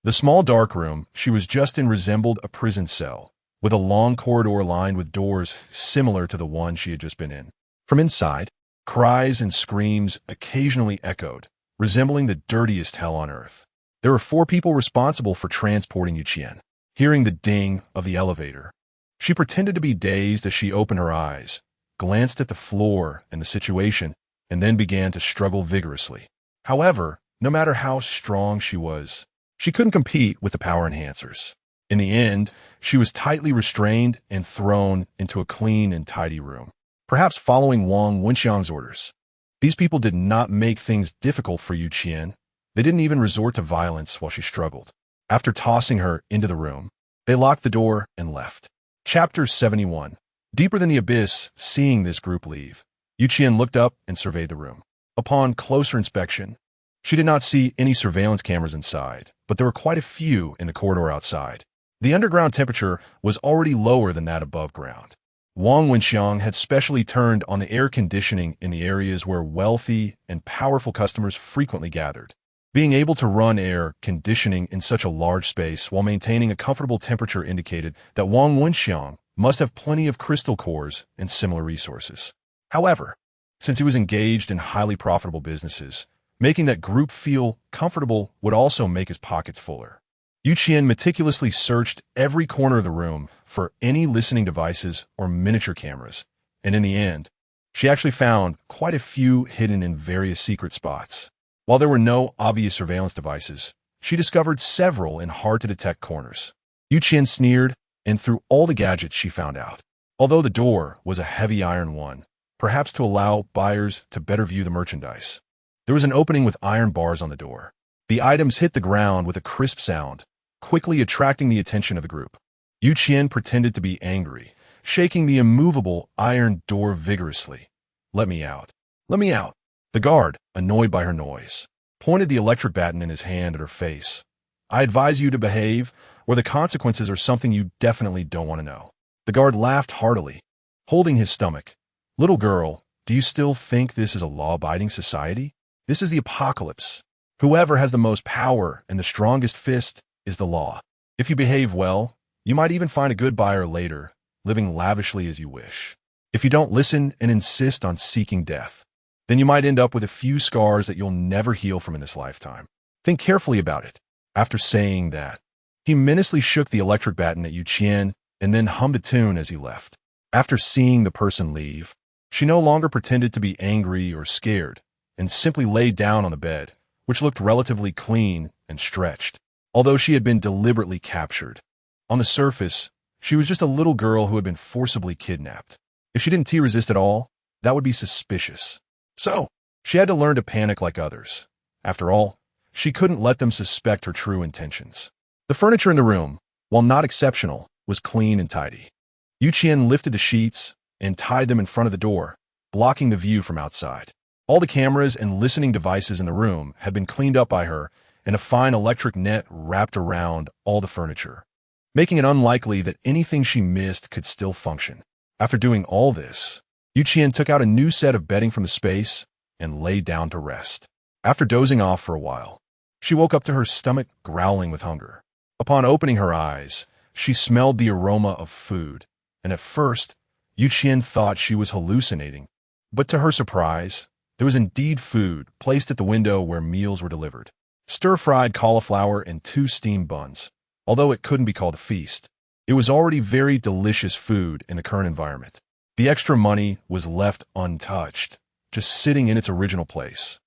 The small dark room she was just in resembled a prison cell, with a long corridor lined with doors similar to the one she had just been in. From inside, cries and screams occasionally echoed, resembling the dirtiest hell on earth. There were 4 people responsible for transporting Qian. Hearing the ding of the elevator, she pretended to be dazed as she opened her eyes, glanced at the floor and the situation, and then began to struggle vigorously. However, no matter how strong she was, she couldn't compete with the power enhancers. In the end, she was tightly restrained and thrown into a clean and tidy room, perhaps following Wang Wenxiang's orders. These people did not make things difficult for Qian. They didn't even resort to violence while she struggled. After tossing her into the room, they locked the door and left. Chapter 71. Deeper than the abyss, seeing this group leave, Qian looked up and surveyed the room. Upon closer inspection, she did not see any surveillance cameras inside, but there were quite a few in the corridor outside. The underground temperature was already lower than that above ground. Wang Wenxiang had specially turned on the air conditioning in the areas where wealthy and powerful customers frequently gathered. Being able to run air conditioning in such a large space while maintaining a comfortable temperature indicated that Wang Wenxiang must have plenty of crystal cores and similar resources. However, since he was engaged in highly profitable businesses, making that group feel comfortable would also make his pockets fuller. Qian meticulously searched every corner of the room for any listening devices or miniature cameras, and in the end, she actually found quite a few hidden in various secret spots. While there were no obvious surveillance devices, she discovered several in hard-to-detect corners. Qian sneered and threw all the gadgets she found out. Although the door was a heavy iron one, perhaps to allow buyers to better view the merchandise. There was an opening with iron bars on the door. The items hit the ground with a crisp sound, quickly attracting the attention of the group. Qian pretended to be angry, shaking the immovable iron door vigorously. "Let me out. Let me out." The guard, annoyed by her noise, pointed the electric baton in his hand at her face. "I advise you to behave, or the consequences are something you definitely don't want to know." The guard laughed heartily, holding his stomach. "Little girl, do you still think this is a law-abiding society? This is the apocalypse. Whoever has the most power and the strongest fist is the law. If you behave well, you might even find a good buyer later, living lavishly as you wish. If you don't listen and insist on seeking death, then you might end up with a few scars that you'll never heal from in this lifetime. Think carefully about it." After saying that, he menacingly shook the electric baton at Qian and then hummed a tune as he left. After seeing the person leave, she no longer pretended to be angry or scared, and simply lay down on the bed, which looked relatively clean and stretched, although she had been deliberately captured. On the surface, she was just a little girl who had been forcibly kidnapped. If she didn't resist at all, that would be suspicious. So, she had to learn to panic like others. After all, she couldn't let them suspect her true intentions. The furniture in the room, while not exceptional, was clean and tidy. Qian lifted the sheets and tied them in front of the door, blocking the view from outside. All the cameras and listening devices in the room had been cleaned up by her, and a fine electric net wrapped around all the furniture, making it unlikely that anything she missed could still function. After doing all this, Qian took out a new set of bedding from the space and lay down to rest. After dozing off for a while, she woke up to her stomach growling with hunger. Upon opening her eyes, she smelled the aroma of food, and at first, Qian thought she was hallucinating. But to her surprise, there was indeed food placed at the window where meals were delivered. Stir-fried cauliflower and 2 steamed buns. Although it couldn't be called a feast, it was already very delicious food in the current environment. The extra money was left untouched, just sitting in its original place,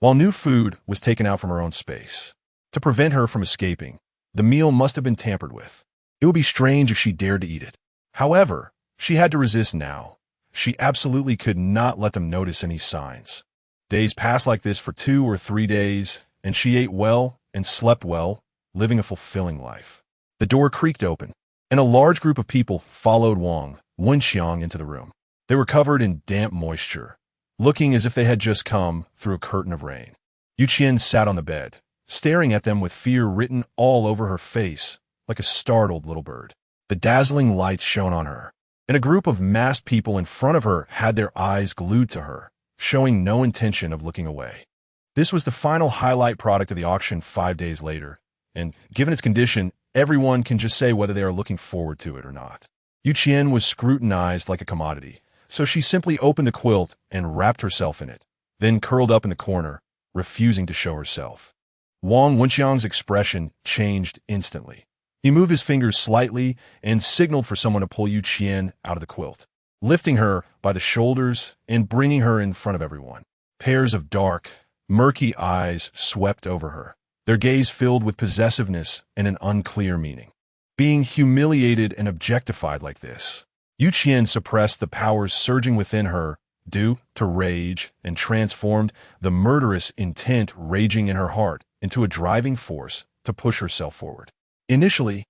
while new food was taken out from her own space. To prevent her from escaping, the meal must have been tampered with. It would be strange if she dared to eat it. However, she had to resist now. She absolutely could not let them notice any signs. Days passed like this for 2 or 3 days, and she ate well and slept well, living a fulfilling life. The door creaked open, and a large group of people followed Wang Wenxiang into the room. They were covered in damp moisture, looking as if they had just come through a curtain of rain. Qian sat on the bed, staring at them with fear written all over her face, like a startled little bird. The dazzling lights shone on her, and a group of masked people in front of her had their eyes glued to her, showing no intention of looking away. This was the final highlight product of the auction 5 days later, and given its condition, everyone can just say whether they are looking forward to it or not. Qian was scrutinized like a commodity, so she simply opened the quilt and wrapped herself in it, then curled up in the corner, refusing to show herself. Wang Wenxiang's expression changed instantly. He moved his fingers slightly and signaled for someone to pull Qian out of the quilt, lifting her by the shoulders and bringing her in front of everyone. Pairs of dark, murky eyes swept over her, their gaze filled with possessiveness and an unclear meaning. Being humiliated and objectified like this, Qian suppressed the powers surging within her due to rage and transformed the murderous intent raging in her heart into a driving force to push herself forward. Initially,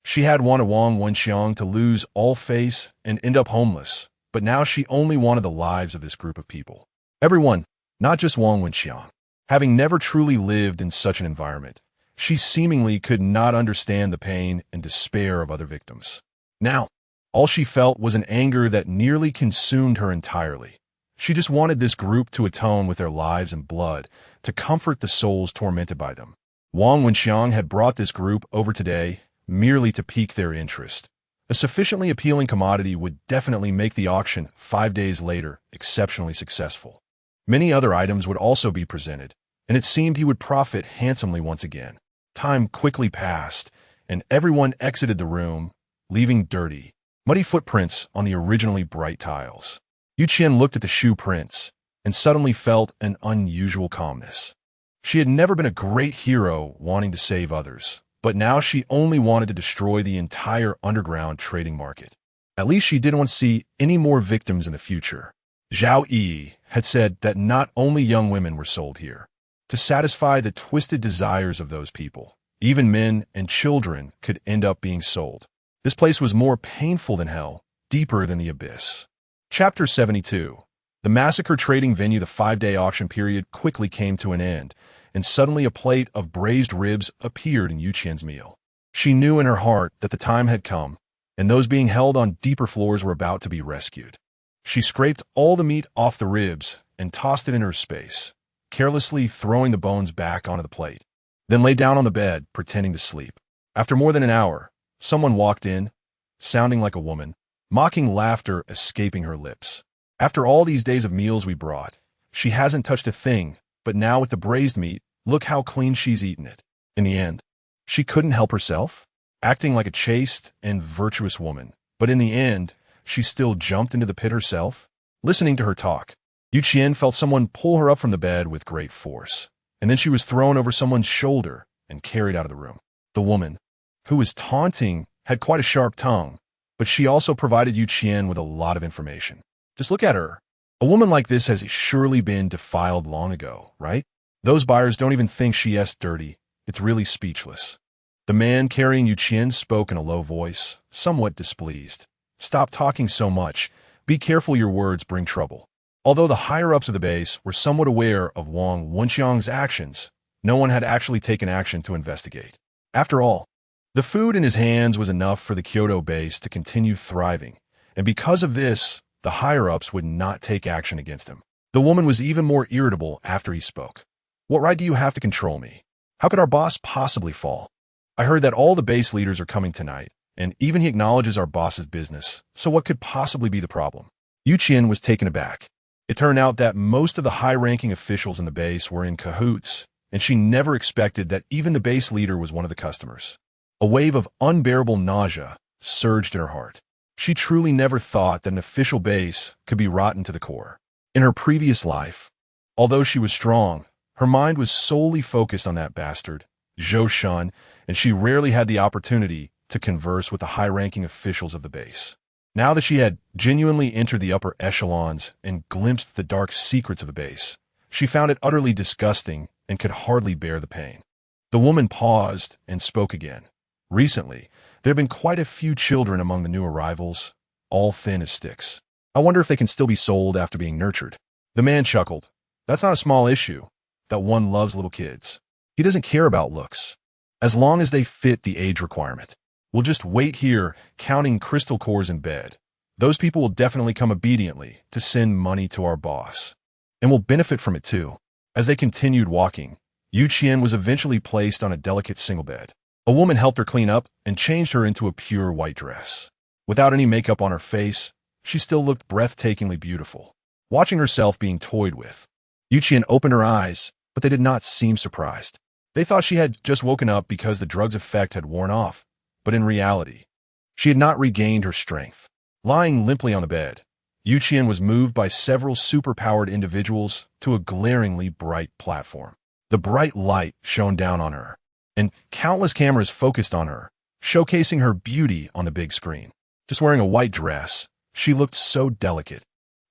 she had wanted Wang Wenxiang to lose all face and end up homeless, but now she only wanted the lives of this group of people. Everyone, not just Wang Wenxiang. Having never truly lived in such an environment, she seemingly could not understand the pain and despair of other victims. Now, all she felt was an anger that nearly consumed her entirely. She just wanted this group to atone with their lives and blood, to comfort the souls tormented by them. Wang Wenxiang had brought this group over today merely to pique their interest. A sufficiently appealing commodity would definitely make the auction 5 days later exceptionally successful. Many other items would also be presented, and it seemed he would profit handsomely once again. Time quickly passed, and everyone exited the room, leaving dirty, muddy footprints on the originally bright tiles. Qian looked at the shoe prints and suddenly felt an unusual calmness. She had never been a great hero wanting to save others, but now she only wanted to destroy the entire underground trading market. At least she didn't want to see any more victims in the future. Zhao Yi had said that not only young women were sold here. To satisfy the twisted desires of those people, even men and children could end up being sold. This place was more painful than hell, deeper than the abyss. Chapter 72. The massacre trading venue. The 5-day auction period quickly came to an end, and suddenly a plate of braised ribs appeared in Qian's meal. She knew in her heart that the time had come, and those being held on deeper floors were about to be rescued. She scraped all the meat off the ribs and tossed it in her space, carelessly throwing the bones back onto the plate, then lay down on the bed, pretending to sleep. After more than an hour, someone walked in, sounding like a woman, mocking laughter escaping her lips. After all these days of meals we brought, she hasn't touched a thing, but now with the braised meat, look how clean she's eaten it. In the end, she couldn't help herself, acting like a chaste and virtuous woman, but in the end, she still jumped into the pit herself. Listening to her talk, Qian felt someone pull her up from the bed with great force, and then she was thrown over someone's shoulder and carried out of the room. The woman, who was taunting, had quite a sharp tongue, but she also provided Qian with a lot of information. Just look at her. A woman like this has surely been defiled long ago, right? Those buyers don't even think she's dirty. It's really speechless. The man carrying Qian spoke in a low voice, somewhat displeased. Stop talking so much. Be careful, your words bring trouble. Although the higher-ups of the base were somewhat aware of Wang Wenxiang's actions, no one had actually taken action to investigate. After all, the food in his hands was enough for the Kyoto base to continue thriving, and because of this, the higher-ups would not take action against him. The woman was even more irritable after he spoke. What right do you have to control me? How could our boss possibly fall? I heard that all the base leaders are coming tonight, and even he acknowledges our boss's business, so what could possibly be the problem? Qian was taken aback. It turned out that most of the high-ranking officials in the base were in cahoots, and she never expected that even the base leader was one of the customers. A wave of unbearable nausea surged in her heart. She truly never thought that an official base could be rotten to the core. In her previous life, although she was strong, her mind was solely focused on that bastard, Zhou Shun, and she rarely had the opportunity to converse with the high-ranking officials of the base. Now that she had genuinely entered the upper echelons and glimpsed the dark secrets of the base, she found it utterly disgusting and could hardly bear the pain. The woman paused and spoke again. Recently, there have been quite a few children among the new arrivals, all thin as sticks. I wonder if they can still be sold after being nurtured. The man chuckled. That's not a small issue. That one loves little kids. He doesn't care about looks, as long as they fit the age requirement. We'll just wait here, counting crystal cores in bed. Those people will definitely come obediently to send money to our boss. And we'll benefit from it too. As they continued walking, Qian was eventually placed on a delicate single bed. A woman helped her clean up and changed her into a pure white dress. Without any makeup on her face, she still looked breathtakingly beautiful. Watching herself being toyed with, Qian opened her eyes, but they did not seem surprised. They thought she had just woken up because the drug's effect had worn off, but in reality, she had not regained her strength. Lying limply on the bed, Qian was moved by several superpowered individuals to a glaringly bright platform. The bright light shone down on her, and countless cameras focused on her, showcasing her beauty on the big screen. Just wearing a white dress, she looked so delicate.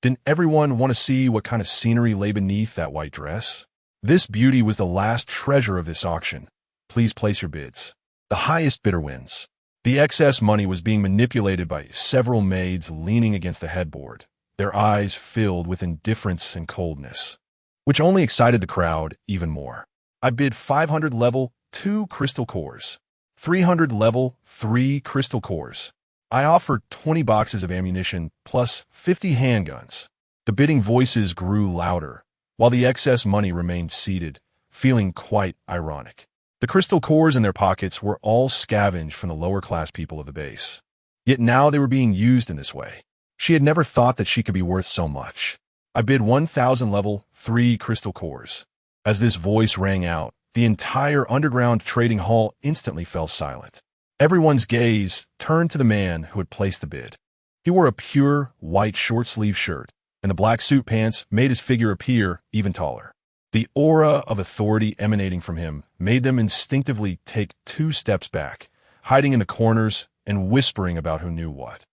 Didn't everyone want to see what kind of scenery lay beneath that white dress? This beauty was the last treasure of this auction. Please place your bids. The highest bidder wins. The excess money was being manipulated by several maids leaning against the headboard, their eyes filled with indifference and coldness, which only excited the crowd even more. I bid 500 level 2 crystal cores, 300 level 3 crystal cores. I offered 20 boxes of ammunition plus 50 handguns. The bidding voices grew louder, while the excess money remained seated, feeling quite ironic. The crystal cores in their pockets were all scavenged from the lower-class people of the base. Yet now they were being used in this way. She had never thought that she could be worth so much. I bid 1,000 level 3 crystal cores. As this voice rang out, the entire underground trading hall instantly fell silent. Everyone's gaze turned to the man who had placed the bid. He wore a pure, white short-sleeve shirt, and the black suit pants made his figure appear even taller. The aura of authority emanating from him made them instinctively take 2 steps back, hiding in the corners and whispering about who knew what.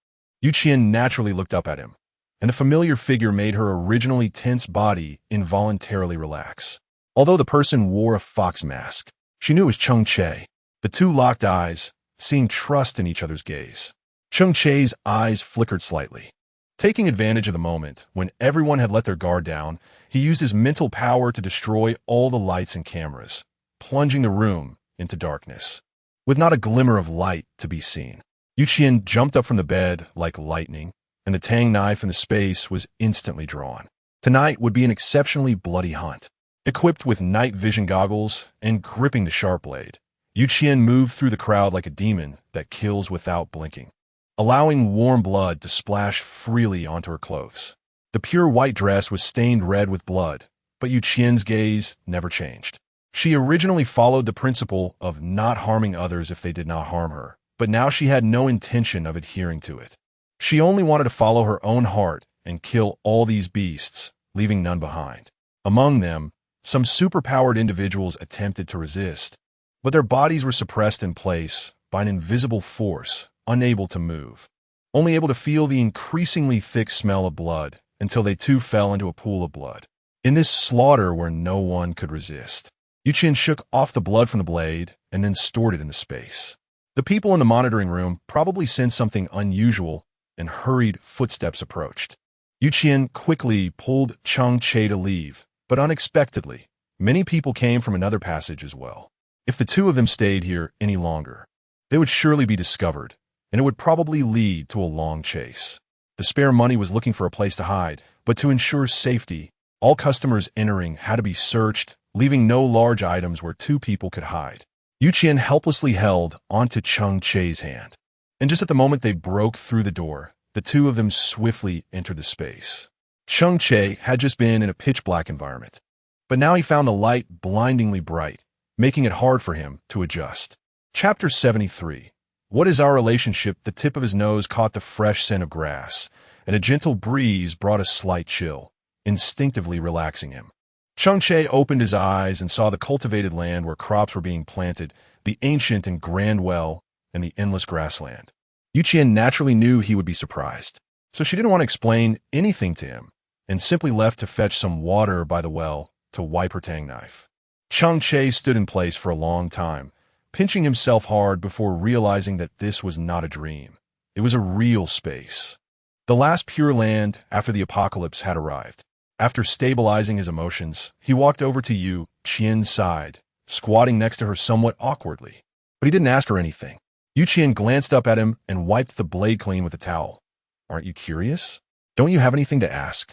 Qian naturally looked up at him, and the familiar figure made her originally tense body involuntarily relax. Although the person wore a fox mask, she knew it was Cheng Che. The two locked eyes, seeing trust in each other's gaze. Cheng Che's eyes flickered slightly. Taking advantage of the moment, when everyone had let their guard down, he used his mental power to destroy all the lights and cameras, plunging the room into darkness. With not a glimmer of light to be seen, Qian jumped up from the bed like lightning, and the tang knife in the space was instantly drawn. Tonight would be an exceptionally bloody hunt. Equipped with night vision goggles and gripping the sharp blade, Qian moved through the crowd like a demon that kills without blinking, allowing warm blood to splash freely onto her clothes. The pure white dress was stained red with blood, but Qian's gaze never changed. She originally followed the principle of not harming others if they did not harm her, but now she had no intention of adhering to it. She only wanted to follow her own heart and kill all these beasts, leaving none behind. Among them, some superpowered individuals attempted to resist, but their bodies were suppressed in place by an invisible force, unable to move, only able to feel the increasingly thick smell of blood until they too fell into a pool of blood. In this slaughter where no one could resist, Qian shook off the blood from the blade and then stored it in the space. The people in the monitoring room probably sensed something unusual, and hurried footsteps approached. Qian quickly pulled Cheng Che to leave, but unexpectedly, many people came from another passage as well. If the two of them stayed here any longer, they would surely be discovered, and it would probably lead to a long chase. The spare money was looking for a place to hide, but to ensure safety, all customers entering had to be searched, leaving no large items where two people could hide. Qian helplessly held onto Cheng Che's hand, and just at the moment they broke through the door, the two of them swiftly entered the space. Cheng Che had just been in a pitch-black environment, but now he found the light blindingly bright, making it hard for him to adjust. Chapter 73. What is our relationship? The tip of his nose caught the fresh scent of grass, and a gentle breeze brought a slight chill, instinctively relaxing him. Cheng Che opened his eyes and saw the cultivated land where crops were being planted, the ancient and grand well, and the endless grassland. Qian naturally knew he would be surprised, so she didn't want to explain anything to him, and simply left to fetch some water by the well to wipe her tang knife. Cheng Che stood in place for a long time, pinching himself hard before realizing that this was not a dream. It was a real space. The last pure land after the apocalypse had arrived. After stabilizing his emotions, he walked over to Qian's side, squatting next to her somewhat awkwardly. But he didn't ask her anything. Qian glanced up at him and wiped the blade clean with a towel. Aren't you curious? Don't you have anything to ask?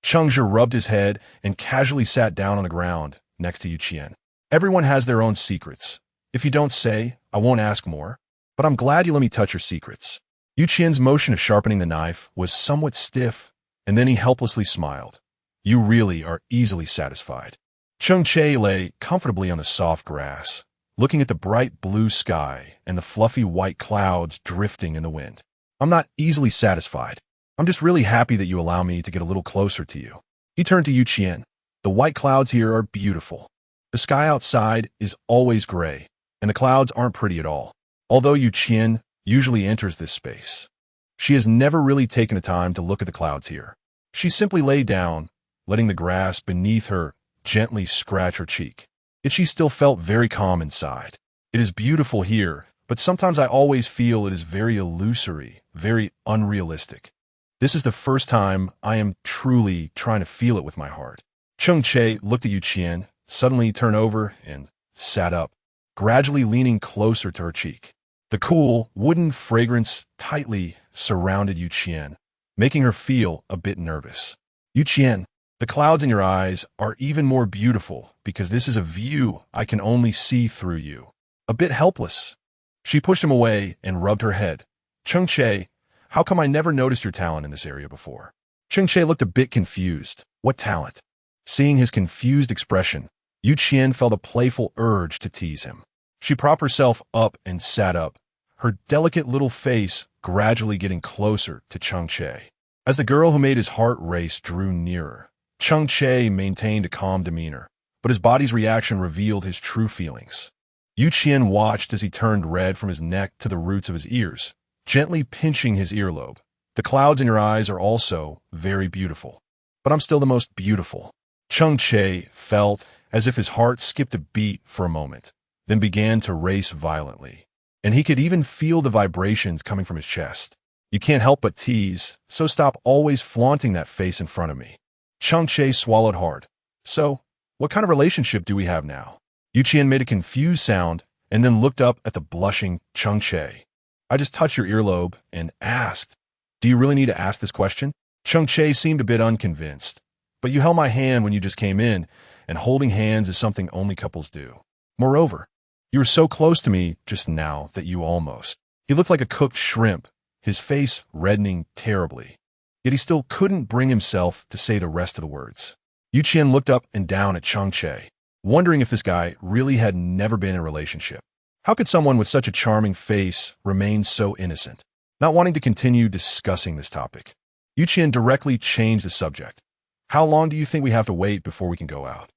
Cheng Che rubbed his head and casually sat down on the ground next to Qian. Everyone has their own secrets. If you don't say, I won't ask more. But I'm glad you let me touch your secrets. Qian's motion of sharpening the knife was somewhat stiff, and then he helplessly smiled. You really are easily satisfied. Cheng Che lay comfortably on the soft grass, looking at the bright blue sky and the fluffy white clouds drifting in the wind. I'm not easily satisfied. I'm just really happy that you allow me to get a little closer to you. He turned to Qian. The white clouds here are beautiful. The sky outside is always gray, and the clouds aren't pretty at all. Although Qian usually enters this space, she has never really taken the time to look at the clouds here. She simply lay down, letting the grass beneath her gently scratch her cheek. Yet she still felt very calm inside. It is beautiful here, but sometimes I always feel it is very illusory, very unrealistic. This is the first time I am truly trying to feel it with my heart. Cheng Che looked at Qian, suddenly turned over and sat up, gradually leaning closer to her cheek. The cool, wooden fragrance tightly surrounded Qian, making her feel a bit nervous. Qian, the clouds in your eyes are even more beautiful because this is a view I can only see through you. A bit helpless. She pushed him away and rubbed her head. Cheng Che, how come I never noticed your talent in this area before? Cheng Che looked a bit confused. What talent? Seeing his confused expression, Qian felt a playful urge to tease him. She propped herself up and sat up, her delicate little face gradually getting closer to Cheng Che. As the girl who made his heart race drew nearer, Cheng Che maintained a calm demeanor, but his body's reaction revealed his true feelings. Qian watched as he turned red from his neck to the roots of his ears, gently pinching his earlobe. The clouds in your eyes are also very beautiful, but I'm still the most beautiful. Cheng Che felt as if his heart skipped a beat for a moment, then began to race violently, and he could even feel the vibrations coming from his chest. You can't help but tease, so stop always flaunting that face in front of me. Cheng Che swallowed hard. So, what kind of relationship do we have now? Qian made a confused sound and then looked up at the blushing Cheng Che. I just touched your earlobe and asked. Do you really need to ask this question? Cheng Che seemed a bit unconvinced. But you held my hand when you just came in, and holding hands is something only couples do. Moreover, you were so close to me just now that you almost. He looked like a cooked shrimp, his face reddening terribly. Yet he still couldn't bring himself to say the rest of the words. Qian looked up and down at Cheng Che, wondering if this guy really had never been in a relationship. How could someone with such a charming face remain so innocent? Not wanting to continue discussing this topic, Qian directly changed the subject. How long do you think we have to wait before we can go out?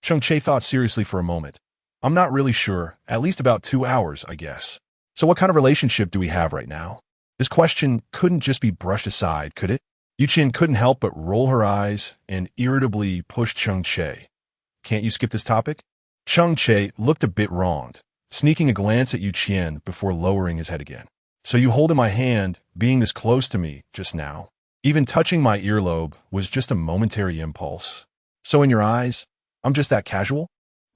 Cheng Che thought seriously for a moment. I'm not really sure, at least about 2 hours, I guess. So what kind of relationship do we have right now? This question couldn't just be brushed aside, could it? Qian couldn't help but roll her eyes and irritably pushed Cheng Che. Can't you skip this topic? Cheng Che looked a bit wronged, sneaking a glance at Qian before lowering his head again. So you holding my hand, being this close to me just now, even touching my earlobe was just a momentary impulse. So in your eyes, I'm just that casual?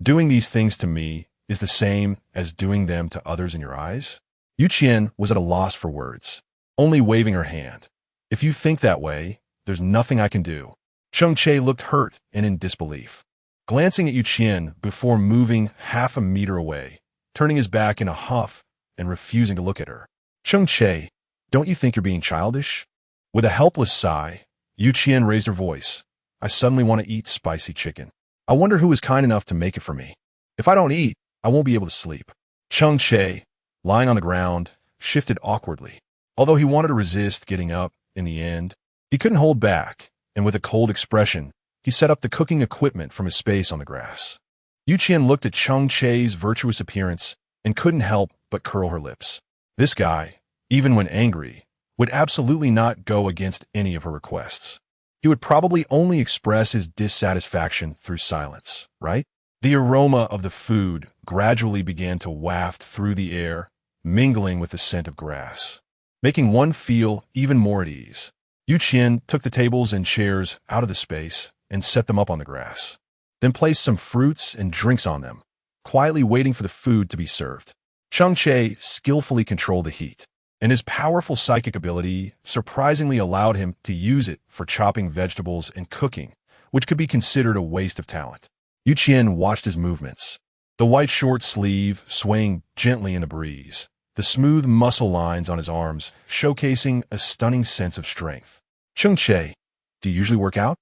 Doing these things to me is the same as doing them to others in your eyes? Qian was at a loss for words, only waving her hand. If you think that way, there's nothing I can do. Cheng Che looked hurt and in disbelief, glancing at Qian before moving half a meter away, turning his back in a huff and refusing to look at her. Cheng Che, don't you think you're being childish? With a helpless sigh, Qian raised her voice. I suddenly want to eat spicy chicken. I wonder who is kind enough to make it for me. If I don't eat, I won't be able to sleep. Cheng Che, lying on the ground, shifted awkwardly. Although he wanted to resist getting up, in the end, he couldn't hold back, and with a cold expression, he set up the cooking equipment from his space on the grass. Qian looked at Cheng Che's virtuous appearance and couldn't help but curl her lips. This guy, even when angry, would absolutely not go against any of her requests. He would probably only express his dissatisfaction through silence, right? The aroma of the food gradually began to waft through the air, mingling with the scent of grass, making one feel even more at ease. Qian took the tables and chairs out of the space and set them up on the grass, then placed some fruits and drinks on them, quietly waiting for the food to be served. Cheng Che skillfully controlled the heat, and his powerful psychic ability surprisingly allowed him to use it for chopping vegetables and cooking, which could be considered a waste of talent. Qian watched his movements, the white short sleeve swaying gently in the breeze, the smooth muscle lines on his arms showcasing a stunning sense of strength. Cheng Che, do you usually work out?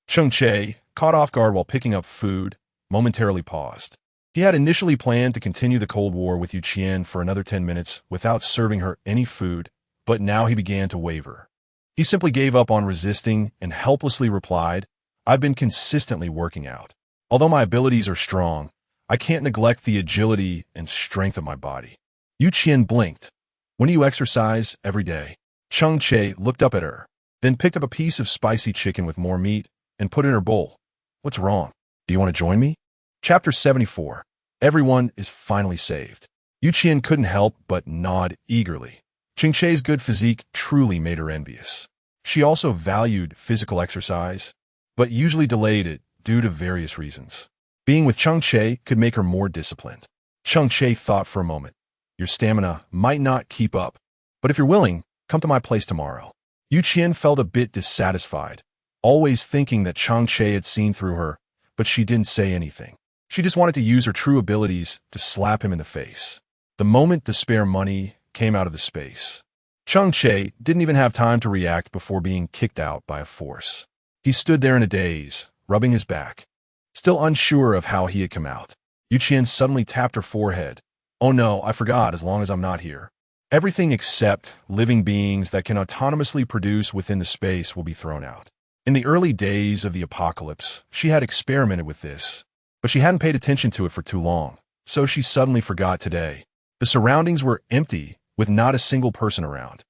Cheng Che, caught off guard while picking up food, momentarily paused. He had initially planned to continue the Cold War with Qian for another 10 minutes without serving her any food, but now he began to waver. He simply gave up on resisting and helplessly replied, "I've been consistently working out. Although my abilities are strong, I can't neglect the agility and strength of my body." Qian blinked. "When do you exercise every day?" Cheng Che looked up at her, then picked up a piece of spicy chicken with more meat and put it in her bowl. "What's wrong? Do you want to join me?" Chapter 74. Everyone is finally saved. Qian couldn't help but nod eagerly. Cheng Che's good physique truly made her envious. She also valued physical exercise, but usually delayed it due to various reasons. Being with Cheng Che could make her more disciplined. Cheng Che thought for a moment. "Your stamina might not keep up, but if you're willing, come to my place tomorrow." Qian felt a bit dissatisfied, always thinking that Cheng Che had seen through her, but she didn't say anything. She just wanted to use her true abilities to slap him in the face. The moment the spare money came out of the space, Cheng Che didn't even have time to react before being kicked out by a force. He stood there in a daze, rubbing his back, still unsure of how he had come out. Qian suddenly tapped her forehead. "Oh no, I forgot as long as I'm not here. Everything except living beings that can autonomously produce within the space will be thrown out." In the early days of the apocalypse, she had experimented with this, but she hadn't paid attention to it for too long, so she suddenly forgot today. The surroundings were empty, with not a single person around.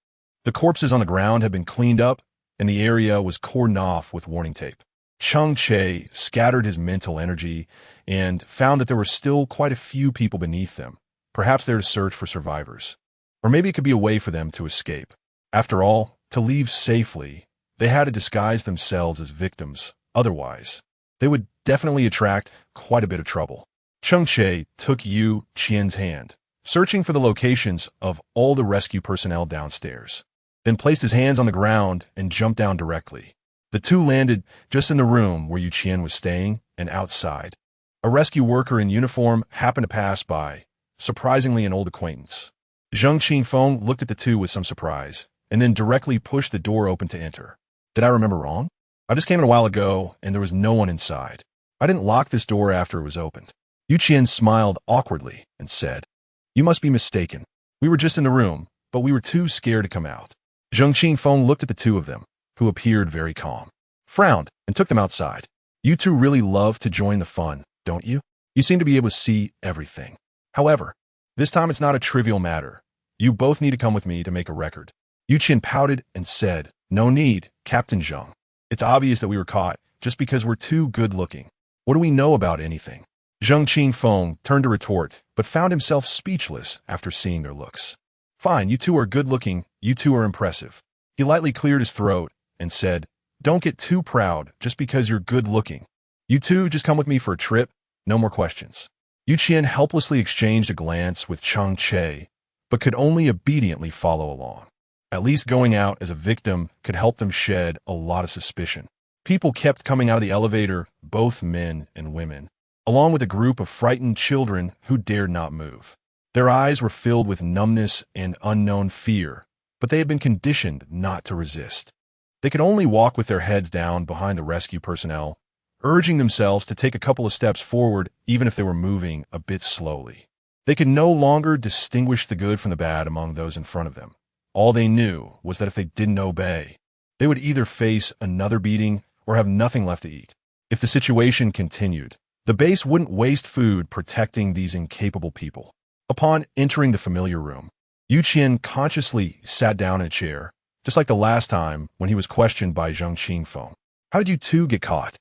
The corpses on the ground had been cleaned up, and the area was cordoned off with warning tape. Cheng Che scattered his mental energy and found that there were still quite a few people beneath them, perhaps there to search for survivors. Or maybe it could be a way for them to escape. After all, to leave safely, they had to disguise themselves as victims. Otherwise, they would definitely attract quite a bit of trouble. Cheng Che took Qian's hand, searching for the locations of all the rescue personnel downstairs, then placed his hands on the ground and jumped down directly. The two landed just in the room where Qian was staying and outside. A rescue worker in uniform happened to pass by, surprisingly an old acquaintance. Zheng Qingfeng looked at the two with some surprise, and then directly pushed the door open to enter. "Did I remember wrong? I just came in a while ago, and there was no one inside. I didn't lock this door after it was opened." Qian smiled awkwardly and said, "You must be mistaken. We were just in the room, but we were too scared to come out." Zheng Qingfeng looked at the two of them, who appeared very calm, frowned, and took them outside. "You two really love to join the fun, don't you? You seem to be able to see everything. However, this time it's not a trivial matter. You both need to come with me to make a record." Qian pouted and said, "No need, Captain Zheng. It's obvious that we were caught just because we're too good-looking. What do we know about anything?" Zheng Qingfeng turned to retort, but found himself speechless after seeing their looks. "Fine, you two are good-looking, you two are impressive." He lightly cleared his throat and said, "Don't get too proud just because you're good-looking. You two just come with me for a trip, no more questions." Qian helplessly exchanged a glance with Cheng Che, but could only obediently follow along. At least going out as a victim could help them shed a lot of suspicion. People kept coming out of the elevator, both men and women, along with a group of frightened children who dared not move. Their eyes were filled with numbness and unknown fear, but they had been conditioned not to resist. They could only walk with their heads down behind the rescue personnel, urging themselves to take a couple of steps forward even if they were moving a bit slowly. They could no longer distinguish the good from the bad among those in front of them. All they knew was that if they didn't obey, they would either face another beating or have nothing left to eat. If the situation continued, the base wouldn't waste food protecting these incapable people. Upon entering the familiar room, Qian consciously sat down in a chair, just like the last time when he was questioned by Zheng Qingfeng. How did you two get caught?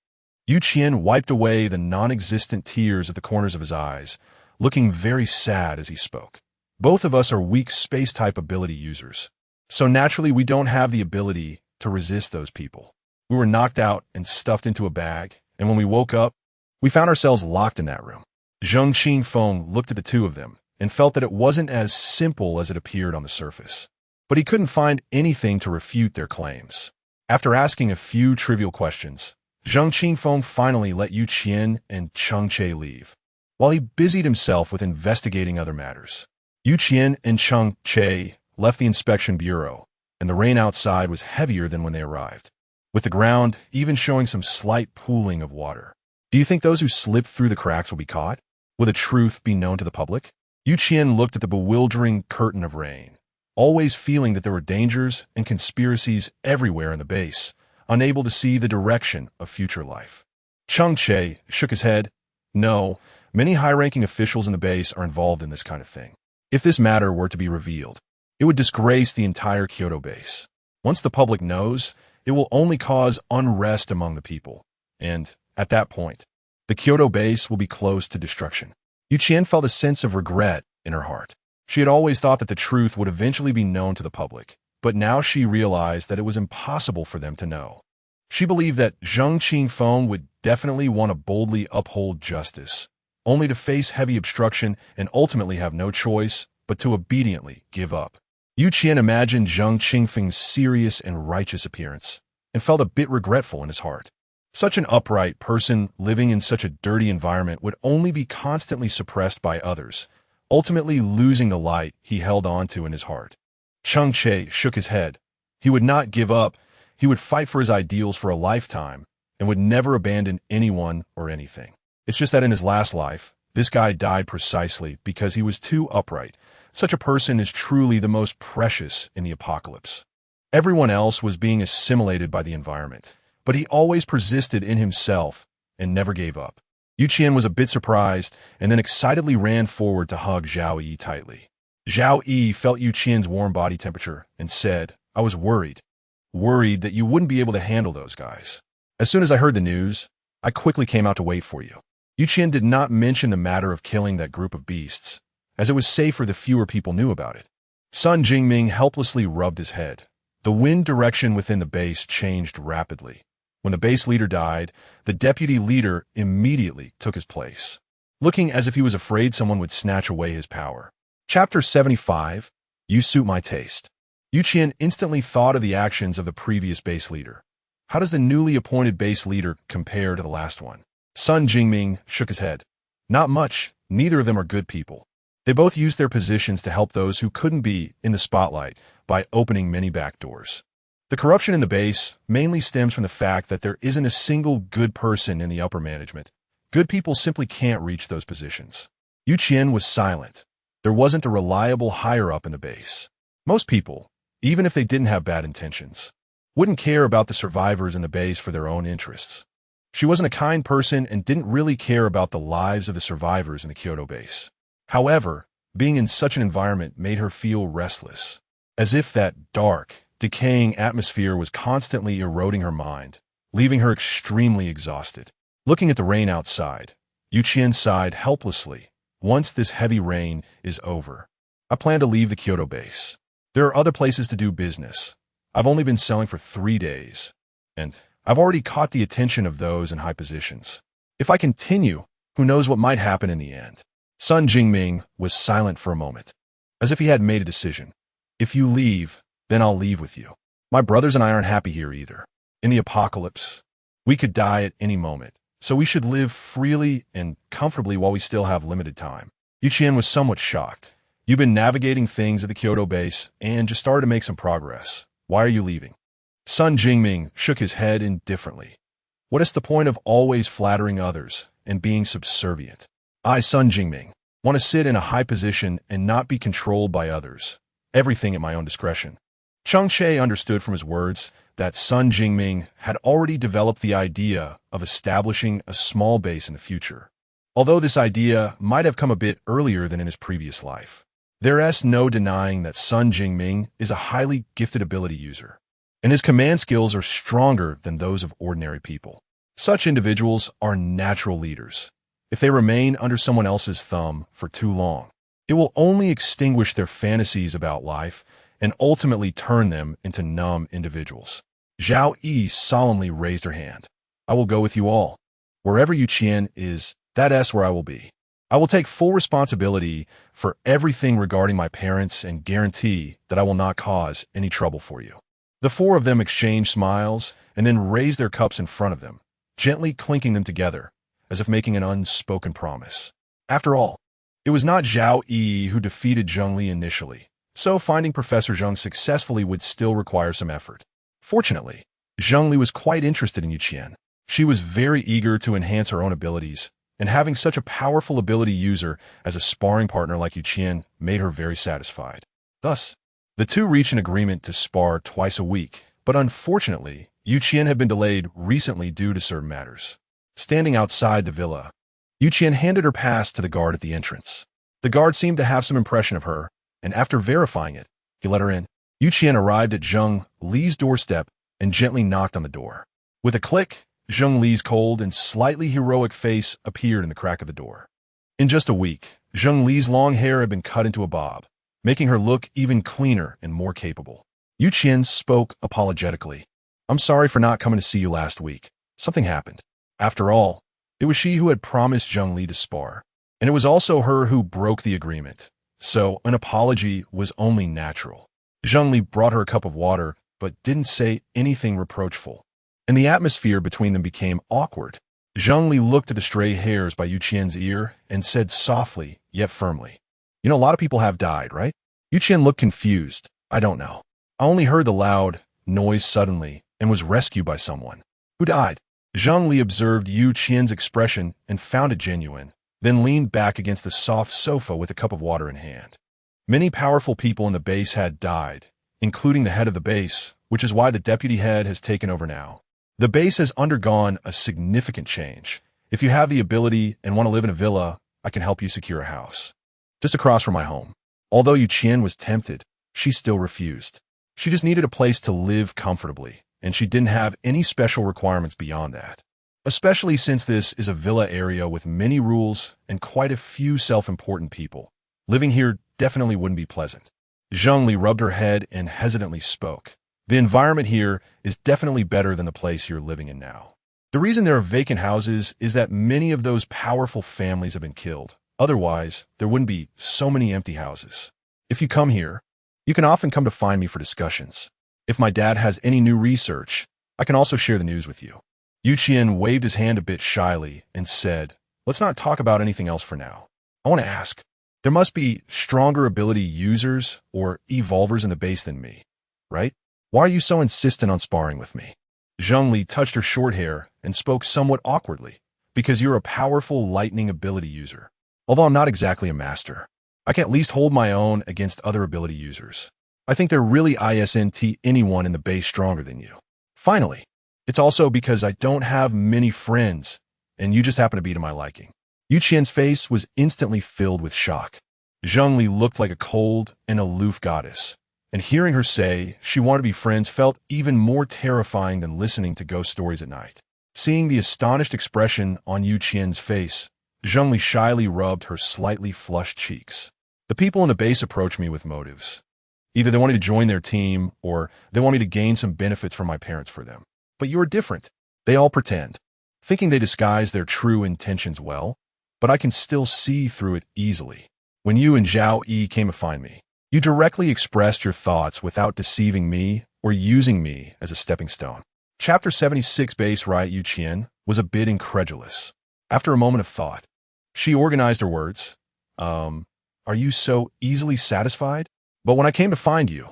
Qian wiped away the non-existent tears at the corners of his eyes, looking very sad as he spoke. Both of us are weak space-type ability users, so naturally we don't have the ability to resist those people. We were knocked out and stuffed into a bag, and when we woke up, we found ourselves locked in that room. Zheng Qingfeng looked at the two of them and felt that it wasn't as simple as it appeared on the surface. But he couldn't find anything to refute their claims. After asking a few trivial questions, Zheng Qingfeng finally let Qian and Cheng Che leave, while he busied himself with investigating other matters. Qian and Cheng Che left the inspection bureau, and the rain outside was heavier than when they arrived, with the ground even showing some slight pooling of water. Do you think those who slipped through the cracks will be caught? Will the truth be known to the public? Qian looked at the bewildering curtain of rain, always feeling that there were dangers and conspiracies everywhere in the base, unable to see the direction of future life. Cheng Che shook his head. No, many high-ranking officials in the base are involved in this kind of thing. If this matter were to be revealed, it would disgrace the entire Kyoto base. Once the public knows, it will only cause unrest among the people, and, at that point, the Kyoto base will be close to destruction. Qian felt a sense of regret in her heart. She had always thought that the truth would eventually be known to the public, but now she realized that it was impossible for them to know. She believed that Zheng Qingfeng would definitely want to boldly uphold justice, only to face heavy obstruction and ultimately have no choice but to obediently give up. Qian imagined Zheng Qingfeng's serious and righteous appearance and felt a bit regretful in his heart. Such an upright person living in such a dirty environment would only be constantly suppressed by others, ultimately losing the light he held on to in his heart. Cheng Che shook his head. He would not give up. He would fight for his ideals for a lifetime and would never abandon anyone or anything. It's just that in his last life, this guy died precisely because he was too upright. Such a person is truly the most precious in the apocalypse. Everyone else was being assimilated by the environment, but he always persisted in himself and never gave up. Qian was a bit surprised and then excitedly ran forward to hug Zhao Yi tightly. Zhao Yi felt Qian's warm body temperature and said, I was worried that you wouldn't be able to handle those guys. As soon as I heard the news, I quickly came out to wait for you. Qian did not mention the matter of killing that group of beasts, as it was safer the fewer people knew about it. Sun Jingming helplessly rubbed his head. The wind direction within the base changed rapidly. When the base leader died, the deputy leader immediately took his place, looking as if he was afraid someone would snatch away his power. Chapter 75, You Suit My Taste. Qian instantly thought of the actions of the previous base leader. How does the newly appointed base leader compare to the last one? Sun Jingming shook his head. Not much. Neither of them are good people. They both used their positions to help those who couldn't be in the spotlight by opening many back doors. The corruption in the base mainly stems from the fact that there isn't a single good person in the upper management. Good people simply can't reach those positions. Qian was silent. There wasn't a reliable higher-up in the base. Most people, even if they didn't have bad intentions, wouldn't care about the survivors in the base for their own interests. She wasn't a kind person and didn't really care about the lives of the survivors in the Kyoto base. However, being in such an environment made her feel restless, as if that dark, decaying atmosphere was constantly eroding her mind, leaving her extremely exhausted. Looking at the rain outside, Qian sighed helplessly. Once this heavy rain is over, I plan to leave the Kyoto base. There are other places to do business. I've only been selling for 3 days, and I've already caught the attention of those in high positions. If I continue, who knows what might happen in the end. Sun Jingming was silent for a moment, as if he had made a decision. If you leave, then I'll leave with you. My brothers and I aren't happy here either. In the apocalypse, we could die at any moment, so we should live freely and comfortably while we still have limited time. Qian was somewhat shocked. You've been navigating things at the Kyoto base and just started to make some progress. Why are you leaving? Sun Jingming shook his head indifferently. What is the point of always flattering others and being subservient? I, Sun Jingming, want to sit in a high position and not be controlled by others. Everything at my own discretion. Cheng Che understood from his words that Sun Jingming had already developed the idea of establishing a small base in the future, although this idea might have come a bit earlier than in his previous life. There's no denying that Sun Jingming is a highly gifted ability user, and his command skills are stronger than those of ordinary people. Such individuals are natural leaders. If they remain under someone else's thumb for too long, it will only extinguish their fantasies about life and ultimately turn them into numb individuals. Zhao Yi solemnly raised her hand. I will go with you all. Wherever Yu Qian is, that's where I will be. I will take full responsibility for everything regarding my parents and guarantee that I will not cause any trouble for you. The four of them exchanged smiles and then raised their cups in front of them, gently clinking them together, as if making an unspoken promise. After all, it was not Zhao Yi who defeated Zheng Li initially, so finding Professor Zheng successfully would still require some effort. Fortunately, Zheng Li was quite interested in Yu Qian. She was very eager to enhance her own abilities, and having such a powerful ability user as a sparring partner like Yu Qian made her very satisfied. Thus, the two reached an agreement to spar twice a week, but unfortunately, Yu Qian had been delayed recently due to certain matters. Standing outside the villa, Yu Qian handed her pass to the guard at the entrance. The guard seemed to have some impression of her, and after verifying it, he let her in. Yu Qian arrived at Zheng Li's doorstep and gently knocked on the door. With a click, Zheng Li's cold and slightly heroic face appeared in the crack of the door. In just a week, Zheng Li's long hair had been cut into a bob, making her look even cleaner and more capable. Yu Qian spoke apologetically. I'm sorry for not coming to see you last week. Something happened. After all, it was she who had promised Zheng Li to spar, and it was also her who broke the agreement, so an apology was only natural. Zheng Li brought her a cup of water, but didn't say anything reproachful, and the atmosphere between them became awkward. Zheng Li looked at the stray hairs by Yu Qian's ear and said softly, yet firmly, You know, a lot of people have died, right? Yu Qian looked confused. I don't know. I only heard the loud noise suddenly and was rescued by someone. Who died? Zheng Li observed Yu Qian's expression and found it genuine, then leaned back against the soft sofa with a cup of water in hand. Many powerful people in the base had died, including the head of the base, which is why the deputy head has taken over now. The base has undergone a significant change. If you have the ability and want to live in a villa, I can help you secure a house. Just across from my home. Although Yu Qian was tempted, she still refused. She just needed a place to live comfortably, and she didn't have any special requirements beyond that. Especially since this is a villa area with many rules and quite a few self-important people. Living here definitely wouldn't be pleasant. Zheng Li rubbed her head and hesitantly spoke. The environment here is definitely better than the place you're living in now. The reason there are vacant houses is that many of those powerful families have been killed. Otherwise, there wouldn't be so many empty houses. If you come here, you can often come to find me for discussions. If my dad has any new research, I can also share the news with you. Yu Qian waved his hand a bit shyly and said, Let's not talk about anything else for now. I want to ask, there must be stronger ability users or evolvers in the base than me, right? Why are you so insistent on sparring with me? Zheng Li touched her short hair and spoke somewhat awkwardly, because you're a powerful lightning ability user. Although I'm not exactly a master, I can at least hold my own against other ability users. I think there really isn't anyone in the base stronger than you. Finally, it's also because I don't have many friends, and you just happen to be to my liking. Yu Qian's face was instantly filled with shock. Zheng Li looked like a cold and aloof goddess, and hearing her say she wanted to be friends felt even more terrifying than listening to ghost stories at night. Seeing the astonished expression on Yu Qian's face, Zheng Li shyly rubbed her slightly flushed cheeks. The people in the base approached me with motives. Either they wanted to join their team, or they want me to gain some benefits from my parents for them. But you're different. They all pretend, thinking they disguise their true intentions well, but I can still see through it easily. When you and Zhao Yi came to find me, you directly expressed your thoughts without deceiving me or using me as a stepping stone. Chapter 76 Base Riot Yu Qian was a bit incredulous. After a moment of thought, she organized her words. Are you so easily satisfied? But when I came to find you,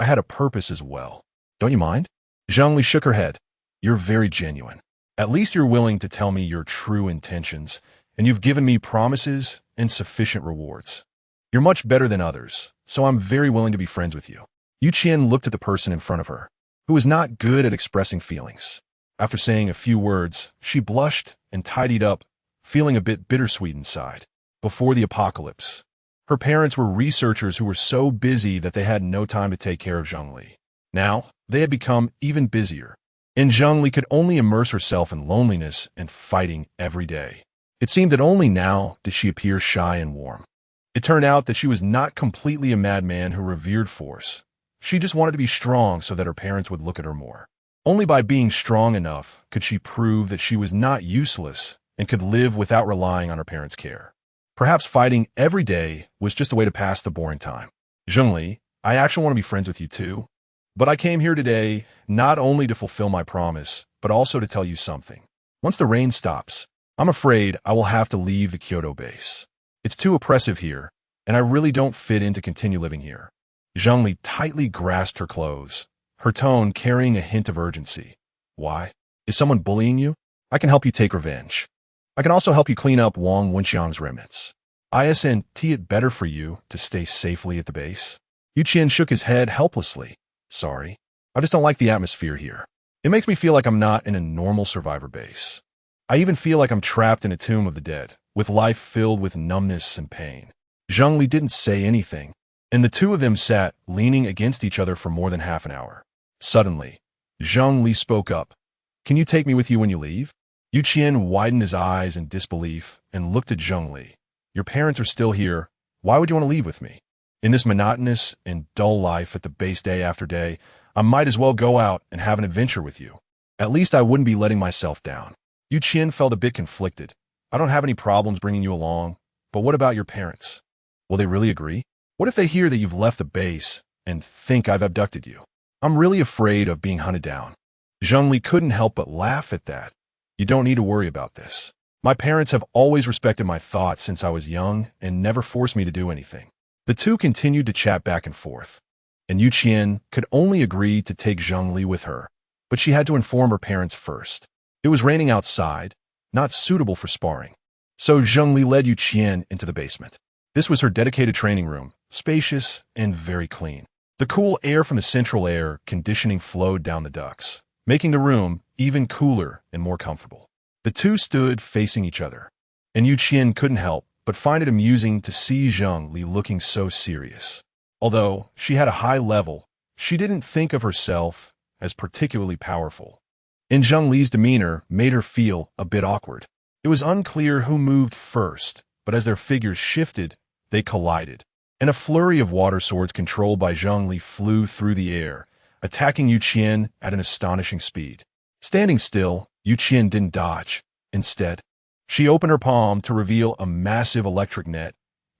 I had a purpose as well. Don't you mind? Zheng Li shook her head. You're very genuine. At least you're willing to tell me your true intentions, and you've given me promises and sufficient rewards. You're much better than others, so I'm very willing to be friends with you. Yu Qian looked at the person in front of her, who was not good at expressing feelings. After saying a few words, she blushed and tidied up, feeling a bit bittersweet inside. Before the apocalypse, Her parents were researchers who were so busy that they had no time to take care of Zhengli. Now, they had become even busier, and Zhengli could only immerse herself in loneliness and fighting every day. It seemed that only now did she appear shy and warm. It turned out that she was not completely a madman who revered force. She just wanted to be strong so that her parents would look at her more. Only by being strong enough could she prove that she was not useless and could live without relying on her parents' care. Perhaps fighting every day was just a way to pass the boring time. Zhengli, I actually want to be friends with you too. But I came here today not only to fulfill my promise, but also to tell you something. Once the rain stops, I'm afraid I will have to leave the Kyoto base. It's too oppressive here, and I really don't fit in to continue living here. Zhengli tightly grasped her clothes, her tone carrying a hint of urgency. Why? Is someone bullying you? I can help you take revenge. I can also help you clean up Wang Wenxiang's remnants. Isn't it better for you to stay safely at the base? Qian shook his head helplessly. Sorry, I just don't like the atmosphere here. It makes me feel like I'm not in a normal survivor base. I even feel like I'm trapped in a tomb of the dead, with life filled with numbness and pain. Zhengli didn't say anything, and the two of them sat leaning against each other for more than half an hour. Suddenly, Zhengli spoke up. Can you take me with you when you leave? Qian widened his eyes in disbelief and looked at Zhengli. Your parents are still here. Why would you want to leave with me? In this monotonous and dull life at the base day after day, I might as well go out and have an adventure with you. At least I wouldn't be letting myself down. Qian felt a bit conflicted. I don't have any problems bringing you along, but what about your parents? Will they really agree? What if they hear that you've left the base and think I've abducted you? I'm really afraid of being hunted down. Zhengli couldn't help but laugh at that. You don't need to worry about this. My parents have always respected my thoughts since I was young and never forced me to do anything. The two continued to chat back and forth, and Qian could only agree to take Zhengli with her, but she had to inform her parents first. It was raining outside, not suitable for sparring. So Zhengli led Qian into the basement. This was her dedicated training room, spacious and very clean. The cool air from the central air conditioning flowed down the ducts, making the room even cooler and more comfortable. The two stood facing each other, and Qian couldn't help but find it amusing to see Zhengli looking so serious. Although she had a high level, she didn't think of herself as particularly powerful. And Zhengli's demeanor made her feel a bit awkward. It was unclear who moved first, but as their figures shifted, they collided, and a flurry of water swords controlled by Zhengli flew through the air, attacking Qian at an astonishing speed. Standing still, Qian didn't dodge. Instead, she opened her palm to reveal a massive electric net,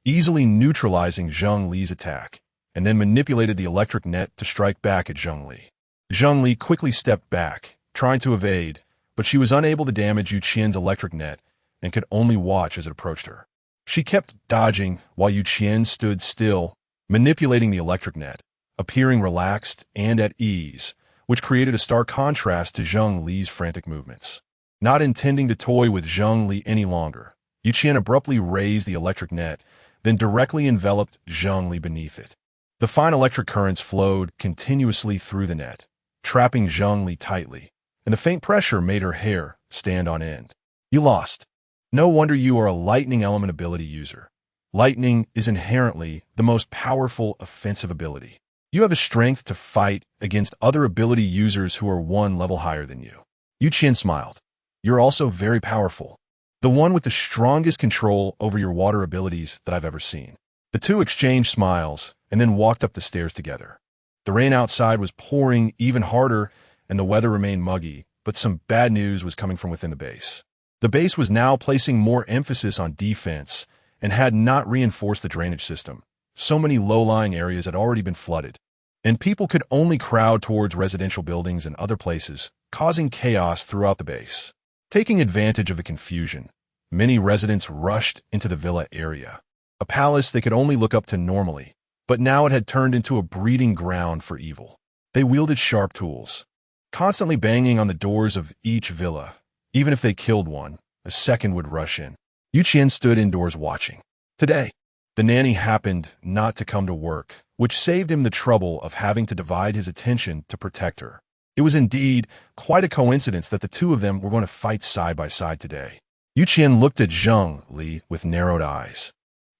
easily neutralizing Zhengli's attack, and then manipulated the electric net to strike back at Zhengli. Zhengli quickly stepped back, trying to evade, but she was unable to damage Qian's electric net and could only watch as it approached her. She kept dodging while Qian stood still, manipulating the electric net, appearing relaxed and at ease, which created a stark contrast to Zhengli's frantic movements. Not intending to toy with Zhengli any longer, Qian abruptly raised the electric net, then directly enveloped Zhengli beneath it. The fine electric currents flowed continuously through the net, trapping Zhengli tightly, and the faint pressure made her hair stand on end. You lost. No wonder you are a lightning element ability user. Lightning is inherently the most powerful offensive ability. You have a strength to fight against other ability users who are one level higher than you. Qian smiled. You're also very powerful. The one with the strongest control over your water abilities that I've ever seen. The two exchanged smiles and then walked up the stairs together. The rain outside was pouring even harder and the weather remained muggy, but some bad news was coming from within the base. The base was now placing more emphasis on defense and had not reinforced the drainage system. So many low-lying areas had already been flooded, and people could only crowd towards residential buildings and other places, causing chaos throughout the base. Taking advantage of the confusion, many residents rushed into the villa area, a palace they could only look up to normally, but now it had turned into a breeding ground for evil. They wielded sharp tools, constantly banging on the doors of each villa. Even if they killed one, a second would rush in. Qian stood indoors watching. Today, the nanny happened not to come to work, which saved him the trouble of having to divide his attention to protect her. It was indeed quite a coincidence that the two of them were going to fight side by side today. Qian looked at Zhengli with narrowed eyes.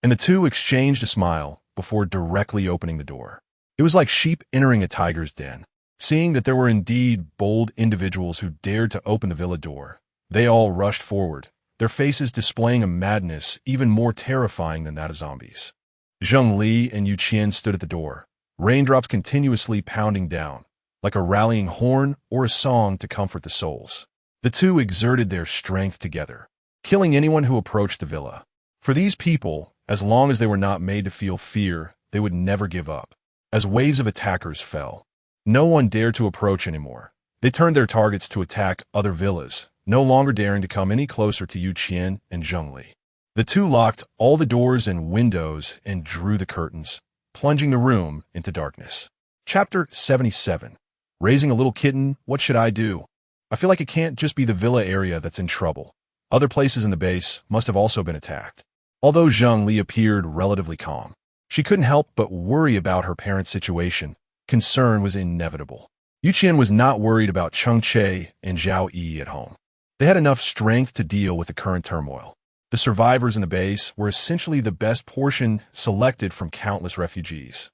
and the two exchanged a smile before directly opening the door. It was like sheep entering a tiger's den. Seeing that there were indeed bold individuals who dared to open the villa door, they all rushed forward, their faces displaying a madness even more terrifying than that of zombies. Zheng Li and Yu Qian stood at the door, raindrops continuously pounding down, like a rallying horn or a song to comfort the souls. The two exerted their strength together, killing anyone who approached the villa. For these people, as long as they were not made to feel fear, they would never give up. As waves of attackers fell, no one dared to approach anymore. They turned their targets to attack other villas, no longer daring to come any closer to Yu Qian and Zheng Li. The two locked all the doors and windows and drew the curtains, plunging the room into darkness. Chapter 77. Raising a little kitten, what should I do? I feel like it can't just be the villa area that's in trouble. Other places in the base must have also been attacked. Although Zheng Li appeared relatively calm, she couldn't help but worry about her parents' situation. Concern was inevitable. Yu Qian was not worried about Cheng Che and Zhao Yi at home. They had enough strength to deal with the current turmoil. The survivors in the base were essentially the best portion selected from countless refugees.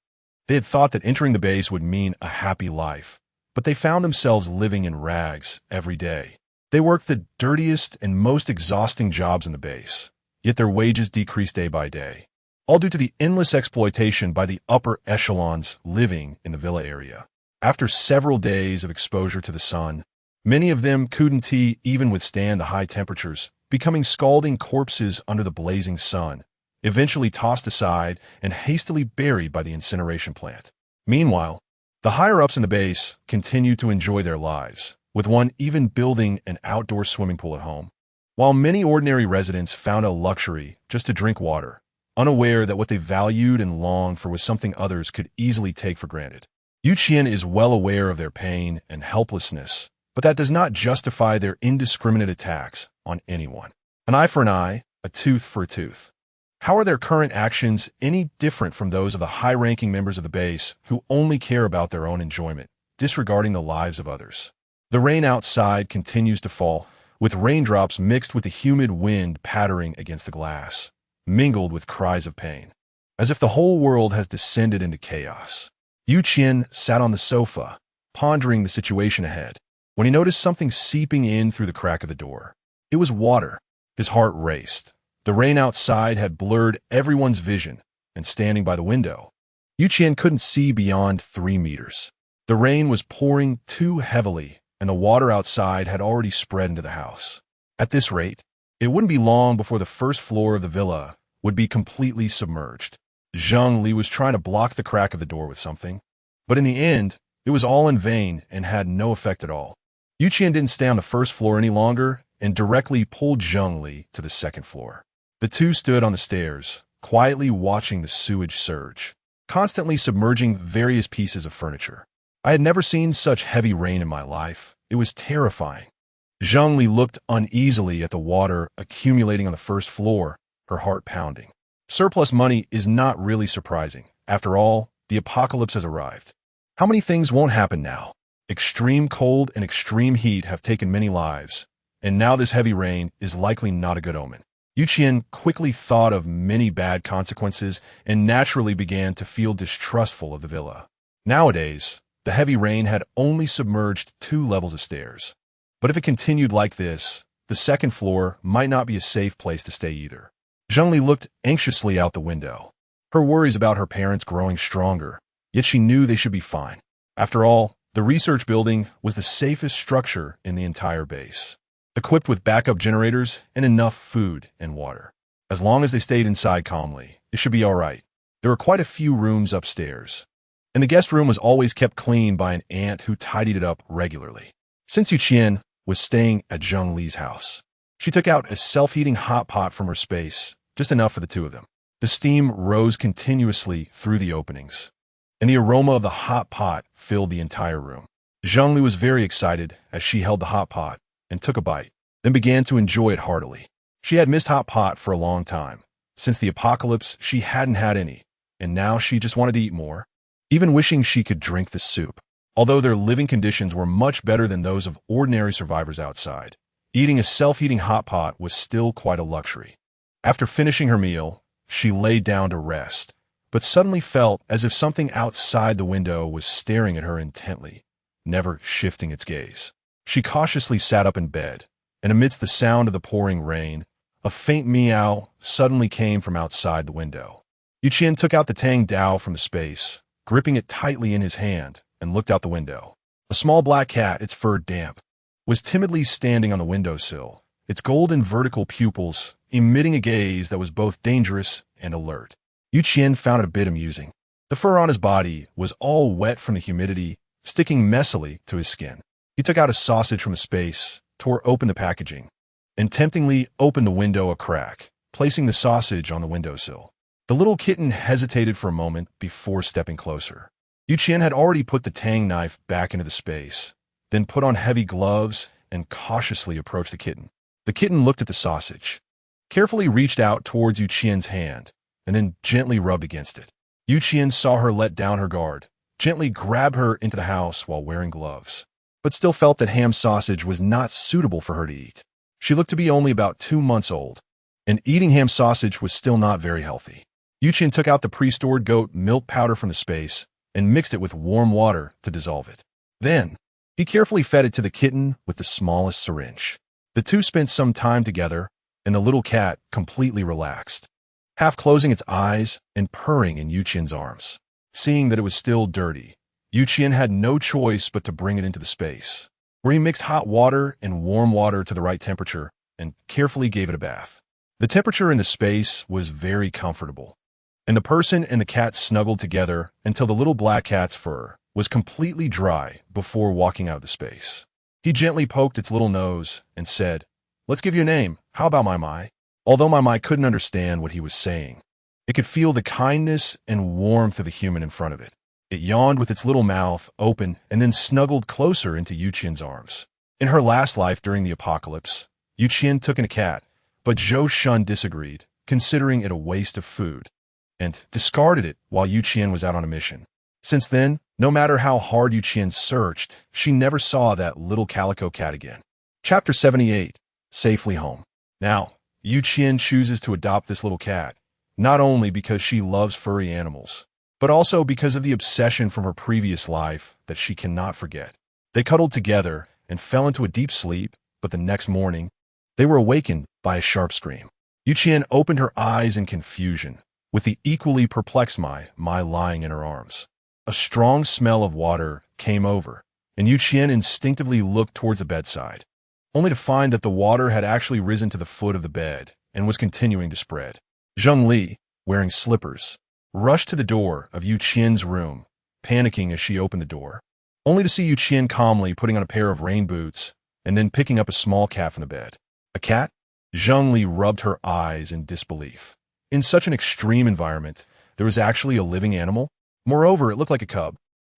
They had thought that entering the base would mean a happy life, but they found themselves living in rags every day. They worked the dirtiest and most exhausting jobs in the base, yet their wages decreased day by day, all due to the endless exploitation by the upper echelons living in the villa area. After several days of exposure to the sun, many of them couldn't even withstand the high temperatures, becoming scalding corpses under the blazing sun, eventually tossed aside and hastily buried by the incineration plant. Meanwhile, the higher-ups in the base continued to enjoy their lives, with one even building an outdoor swimming pool at home, while many ordinary residents found a luxury just to drink water, unaware that what they valued and longed for was something others could easily take for granted. Yu Qian is well aware of their pain and helplessness, but that does not justify their indiscriminate attacks on anyone. An eye for an eye, a tooth for a tooth. How are their current actions any different from those of the high-ranking members of the base who only care about their own enjoyment, disregarding the lives of others? The rain outside continues to fall, with raindrops mixed with the humid wind pattering against the glass, mingled with cries of pain, as if the whole world has descended into chaos. Yu Qian sat on the sofa, pondering the situation ahead, when he noticed something seeping in through the crack of the door. It was water. His heart raced. The rain outside had blurred everyone's vision, and standing by the window, Yu Qian couldn't see beyond 3 meters. The rain was pouring too heavily, and the water outside had already spread into the house. At this rate, it wouldn't be long before the first floor of the villa would be completely submerged. Zheng Li was trying to block the crack of the door with something, but in the end, it was all in vain and had no effect at all. Yu Qian didn't stay on the first floor any longer and directly pulled Zheng Li to the second floor. The two stood on the stairs, quietly watching the sewage surge, constantly submerging various pieces of furniture. I had never seen such heavy rain in my life. It was terrifying. Zheng Li looked uneasily at the water accumulating on the first floor, her heart pounding. Surplus money is not really surprising. After all, the apocalypse has arrived. How many things won't happen now? Extreme cold and extreme heat have taken many lives, and now this heavy rain is likely not a good omen. Yu Qian quickly thought of many bad consequences and naturally began to feel distrustful of the villa. Nowadays, the heavy rain had only submerged 2 levels of stairs. But if it continued like this, the second floor might not be a safe place to stay either. Zheng Li looked anxiously out the window, her worries about her parents growing stronger, yet she knew they should be fine. After all, the research building was the safest structure in the entire base, equipped with backup generators and enough food and water. As long as they stayed inside calmly, it should be all right. There were quite a few rooms upstairs, and the guest room was always kept clean by an aunt who tidied it up regularly. Since Yu Qian was staying at Zheng Li's house, she took out a self-heating hot pot from her space, just enough for the two of them. The steam rose continuously through the openings, and the aroma of the hot pot filled the entire room. Zheng Li was very excited as she held the hot pot and took a bite, then began to enjoy it heartily. She had missed hot pot for a long time. Since the apocalypse, she hadn't had any, and now she just wanted to eat more, even wishing she could drink the soup. Although their living conditions were much better than those of ordinary survivors outside, eating a self-heating hot pot was still quite a luxury. After finishing her meal, she lay down to rest, but suddenly felt as if something outside the window was staring at her intently, never shifting its gaze. She cautiously sat up in bed, and amidst the sound of the pouring rain, a faint meow suddenly came from outside the window. Qian took out the Tang Dao from the space, gripping it tightly in his hand, and looked out the window. A small black cat, its fur damp, was timidly standing on the windowsill, its golden vertical pupils emitting a gaze that was both dangerous and alert. Qian found it a bit amusing. The fur on his body was all wet from the humidity, sticking messily to his skin. He took out a sausage from the space, tore open the packaging, and temptingly opened the window a crack, placing the sausage on the windowsill. The little kitten hesitated for a moment before stepping closer. Qian had already put the tang knife back into the space, then put on heavy gloves and cautiously approached the kitten. The kitten looked at the sausage, carefully reached out towards Qian's hand, and then gently rubbed against it. Qian saw her let down her guard, gently grab her into the house while wearing gloves, but still felt that ham sausage was not suitable for her to eat. She looked to be only about 2 months old, and eating ham sausage was still not very healthy. Qian took out the pre-stored goat milk powder from the space and mixed it with warm water to dissolve it. Then, he carefully fed it to the kitten with the smallest syringe. The two spent some time together, and the little cat completely relaxed, half closing its eyes and purring in Qian's arms. Seeing that it was still dirty, Qian had no choice but to bring it into the space, where he mixed hot water and warm water to the right temperature and carefully gave it a bath. The temperature in the space was very comfortable, and the person and the cat snuggled together until the little black cat's fur was completely dry before walking out of the space. He gently poked its little nose and said, "Let's give you a name. How about Mai Mai?" Although Mai Mai couldn't understand what he was saying, it could feel the kindness and warmth of the human in front of it. It yawned with its little mouth open and then snuggled closer into Qian's arms. In her last life during the apocalypse, Qian took in a cat, but Zhou Shun disagreed, considering it a waste of food, and discarded it while Qian was out on a mission. Since then, no matter how hard Qian searched, she never saw that little calico cat again. Chapter 78. Safely Home. Now, Qian chooses to adopt this little cat, not only because she loves furry animals, but also because of the obsession from her previous life that she cannot forget. They cuddled together and fell into a deep sleep, but the next morning, they were awakened by a sharp scream. Qian opened her eyes in confusion, with the equally perplexed Mai lying in her arms. A strong smell of water came over, and Qian instinctively looked towards the bedside, only to find that the water had actually risen to the foot of the bed and was continuing to spread. Zheng Li, wearing slippers, rushed to the door of Qian's room, panicking as she opened the door, only to see Qian calmly putting on a pair of rain boots and then picking up a small cat from the bed. A cat? Zheng Li rubbed her eyes in disbelief. In such an extreme environment, there was actually a living animal? Moreover, it looked like a cub,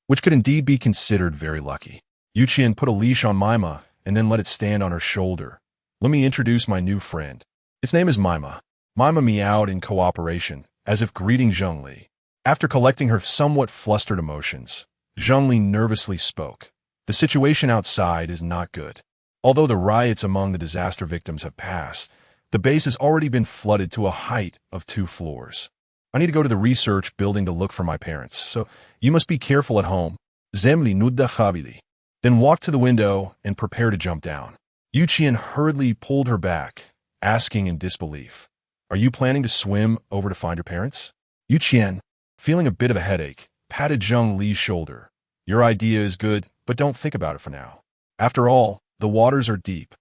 which could indeed be considered very lucky. Qian put a leash on Maima and then let it stand on her shoulder. "Let me introduce my new friend. Its name is Maima." Maima meowed in cooperation, as if greeting Zheng Li. After collecting her somewhat flustered emotions, Zheng Li nervously spoke. "The situation outside is not good. Although the riots among the disaster victims have passed, the base has already been flooded to a height of 2 floors. I need to go to the research building to look for my parents, so you must be careful at home. Zemli nudda khabili." Then walk to the window and prepare to jump down. Qian hurriedly pulled her back, asking in disbelief, "Are you planning to swim over to find your parents?" Qian, feeling a bit of a headache, patted Zheng Li's shoulder. "Your idea is good, but don't think about it for now. After all, the waters are deep,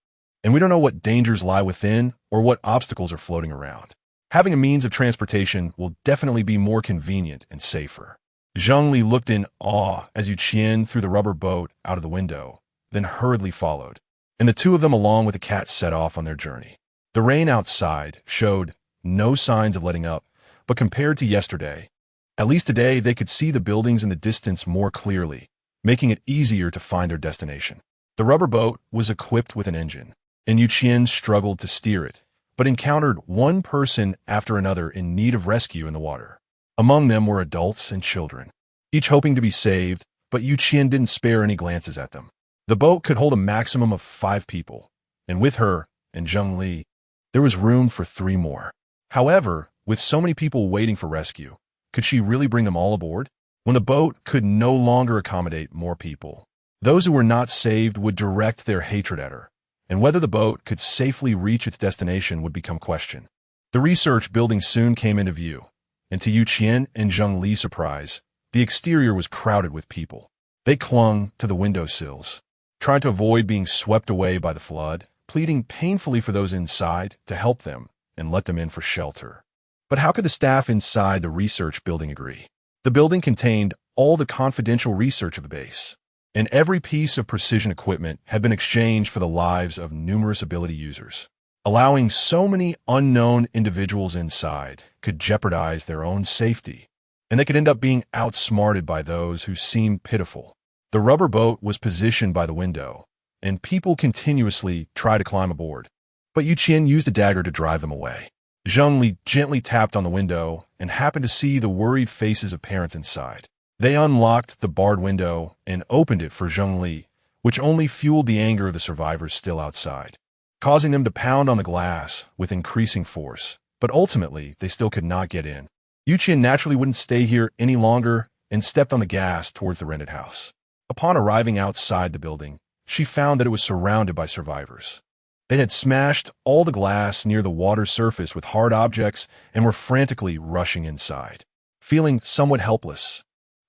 and we don't know what dangers lie within or what obstacles are floating around. Having a means of transportation will definitely be more convenient and safer." Zheng Li looked in awe as Qian threw the rubber boat out of the window, then hurriedly followed, and the two of them along with the cat set off on their journey. The rain outside showed no signs of letting up, but compared to yesterday, at least today they could see the buildings in the distance more clearly, making it easier to find their destination. The rubber boat was equipped with an engine, and Qian struggled to steer it, but encountered one person after another in need of rescue in the water. Among them were adults and children, each hoping to be saved, but Qian didn't spare any glances at them. The boat could hold a maximum of 5 people, and with her and Zheng Li, there was room for 3 more. However, With so many people waiting for rescue, could she really bring them all aboard? When the boat could no longer accommodate more people, those who were not saved would direct their hatred at her, and whether the boat could safely reach its destination would become questioned. The research building soon came into view, and to Qian and Zheng Li's surprise, the exterior was crowded with people. They clung to the windowsills, trying to avoid being swept away by the flood, pleading painfully for those inside to help them and let them in for shelter. But how could the staff inside the research building agree? The building contained all the confidential research of the base, and every piece of precision equipment had been exchanged for the lives of numerous ability users. Allowing so many unknown individuals inside could jeopardize their own safety, and they could end up being outsmarted by those who seemed pitiful. The rubber boat was positioned by the window, and people continuously tried to climb aboard, but Qian used a dagger to drive them away. Zheng Li gently tapped on the window and happened to see the worried faces of parents inside. They unlocked the barred window and opened it for Zheng Li, which only fueled the anger of the survivors still outside, causing them to pound on the glass with increasing force. But ultimately, they still could not get in. Qian naturally wouldn't stay here any longer and stepped on the gas towards the rented house. Upon arriving outside the building, she found that it was surrounded by survivors. They had smashed all the glass near the water surface with hard objects and were frantically rushing inside. Feeling somewhat helpless,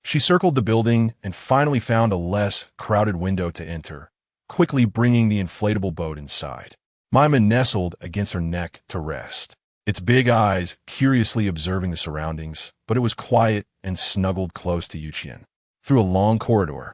she circled the building and finally found a less crowded window to enter, quickly bringing the inflatable boat inside. Mima nestled against her neck to rest, its big eyes curiously observing the surroundings, but it was quiet and snuggled close to Qian. Through a long corridor,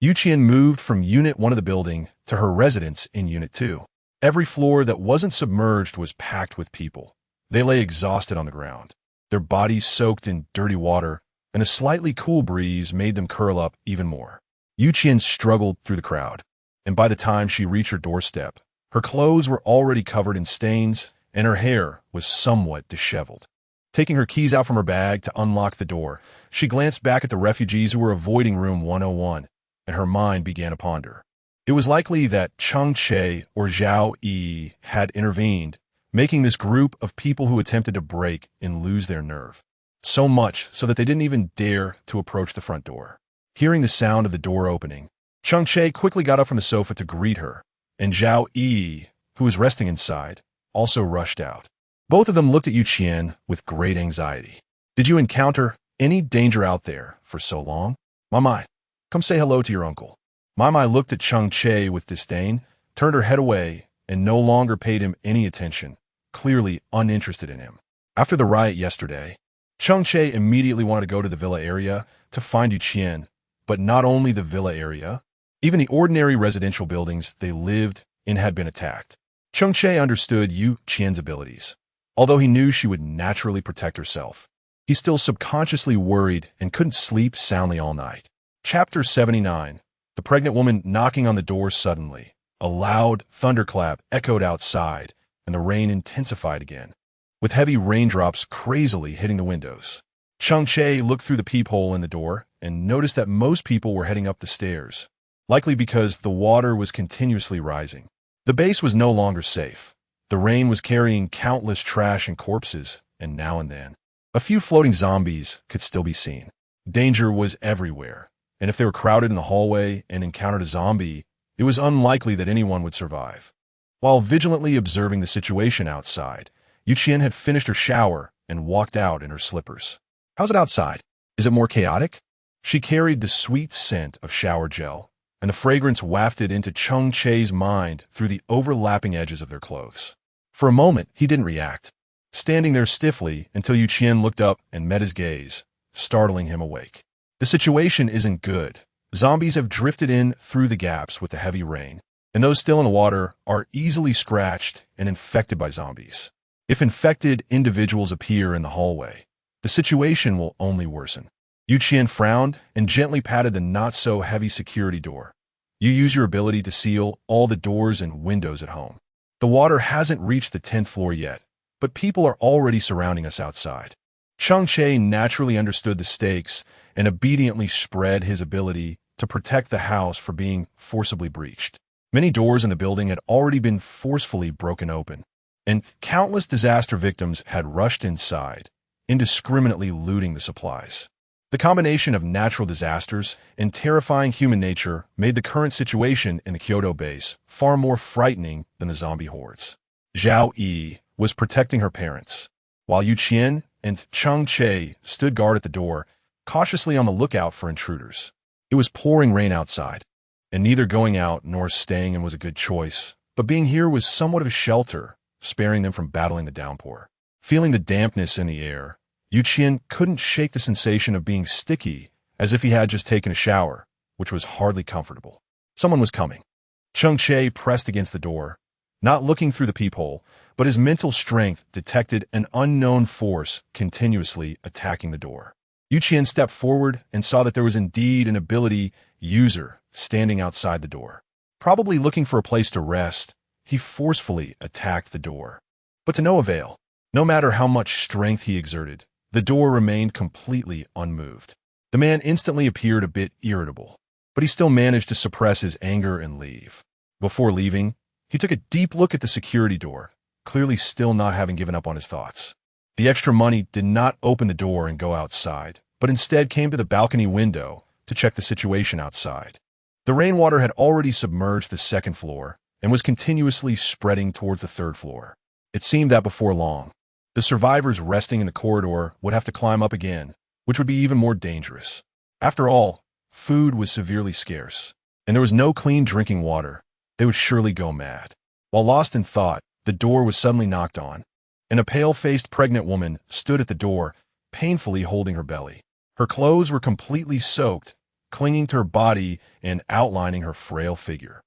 Qian moved from Unit 1 of the building to her residence in Unit 2. Every floor that wasn't submerged was packed with people. They lay exhausted on the ground, their bodies soaked in dirty water, and a slightly cool breeze made them curl up even more. Qian struggled through the crowd, and by the time she reached her doorstep, her clothes were already covered in stains, and her hair was somewhat disheveled. Taking her keys out from her bag to unlock the door, she glanced back at the refugees who were avoiding room 101, and her mind began to ponder. It was likely that Cheng Che or Zhao Yi had intervened, making this group of people who attempted to break and lose their nerve. So much so that they didn't even dare to approach the front door. Hearing the sound of the door opening, Cheng Che quickly got up from the sofa to greet her, and Zhao Yi, who was resting inside, also rushed out. Both of them looked at Qian with great anxiety. Did you encounter any danger out there for so long? Mamai, come say hello to your uncle. Mamai looked at Cheng Che with disdain, turned her head away, and no longer paid him any attention, clearly uninterested in him. After the riot yesterday, Cheng Che immediately wanted to go to the villa area to find Qian, but not only the villa area, even the ordinary residential buildings they lived in had been attacked. Cheng Che understood Qian's abilities. Although he knew she would naturally protect herself, he still subconsciously worried and couldn't sleep soundly all night. Chapter 79. The pregnant woman knocking on the door suddenly. A loud thunderclap echoed outside, and the rain intensified again, with heavy raindrops crazily hitting the windows. Cheng Che looked through the peephole in the door and noticed that most people were heading up the stairs, likely because the water was continuously rising. The base was no longer safe. The rain was carrying countless trash and corpses, and now and then, a few floating zombies could still be seen. Danger was everywhere, and if they were crowded in the hallway and encountered a zombie, it was unlikely that anyone would survive. While vigilantly observing the situation outside, Qian had finished her shower and walked out in her slippers. How's it outside? Is it more chaotic? She carried the sweet scent of shower gel, and the fragrance wafted into Cheng Che's mind through the overlapping edges of their clothes. For a moment, he didn't react, standing there stiffly until Qian looked up and met his gaze, startling him awake. The situation isn't good. Zombies have drifted in through the gaps with the heavy rain, and those still in the water are easily scratched and infected by zombies. If infected individuals appear in the hallway, the situation will only worsen. Qian frowned and gently patted the not-so-heavy security door. You use your ability to seal all the doors and windows at home. The water hasn't reached the 10th floor yet, but people are already surrounding us outside. Cheng Che naturally understood the stakes and obediently spread his ability to protect the house from being forcibly breached. Many doors in the building had already been forcefully broken open, and countless disaster victims had rushed inside, indiscriminately looting the supplies. The combination of natural disasters and terrifying human nature made the current situation in the Kyoto base far more frightening than the zombie hordes. Zhao Yi was protecting her parents, while Qian and Cheng Che stood guard at the door, cautiously on the lookout for intruders. It was pouring rain outside, and neither going out nor staying in was a good choice, but being here was somewhat of a shelter, sparing them from battling the downpour. Feeling the dampness in the air, Qian couldn't shake the sensation of being sticky, as if he had just taken a shower, which was hardly comfortable. Someone was coming. Cheng Che pressed against the door, not looking through the peephole, but his mental strength detected an unknown force continuously attacking the door. Qian stepped forward and saw that there was indeed an ability user standing outside the door. Probably looking for a place to rest, he forcefully attacked the door. But to no avail. No matter how much strength he exerted, the door remained completely unmoved. The man instantly appeared a bit irritable, but he still managed to suppress his anger and leave. Before leaving, he took a deep look at the security door, clearly still not having given up on his thoughts. The extra money did not open the door and go outside, but instead came to the balcony window to check the situation outside. The rainwater had already submerged the second floor and was continuously spreading towards the third floor. It seemed that before long, the survivors resting in the corridor would have to climb up again, which would be even more dangerous. After all, food was severely scarce, and there was no clean drinking water. They would surely go mad. While lost in thought, the door was suddenly knocked on, and a pale-faced pregnant woman stood at the door, painfully holding her belly. Her clothes were completely soaked, clinging to her body and outlining her frail figure.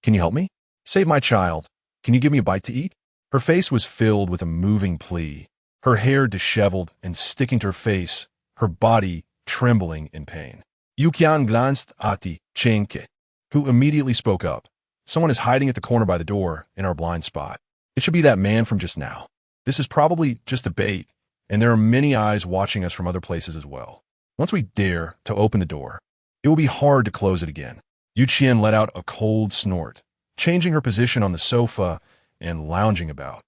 "Can you help me? Save my child. Can you give me a bite to eat?" Her face was filled with a moving plea, her hair disheveled and sticking to her face, her body trembling in pain. Qian glanced at the Cheng Che, who immediately spoke up. "Someone is hiding at the corner by the door in our blind spot. It should be that man from just now. This is probably just a bait, and there are many eyes watching us from other places as well. Once we dare to open the door, it will be hard to close it again." Qian let out a cold snort, changing her position on the sofa and lounging about,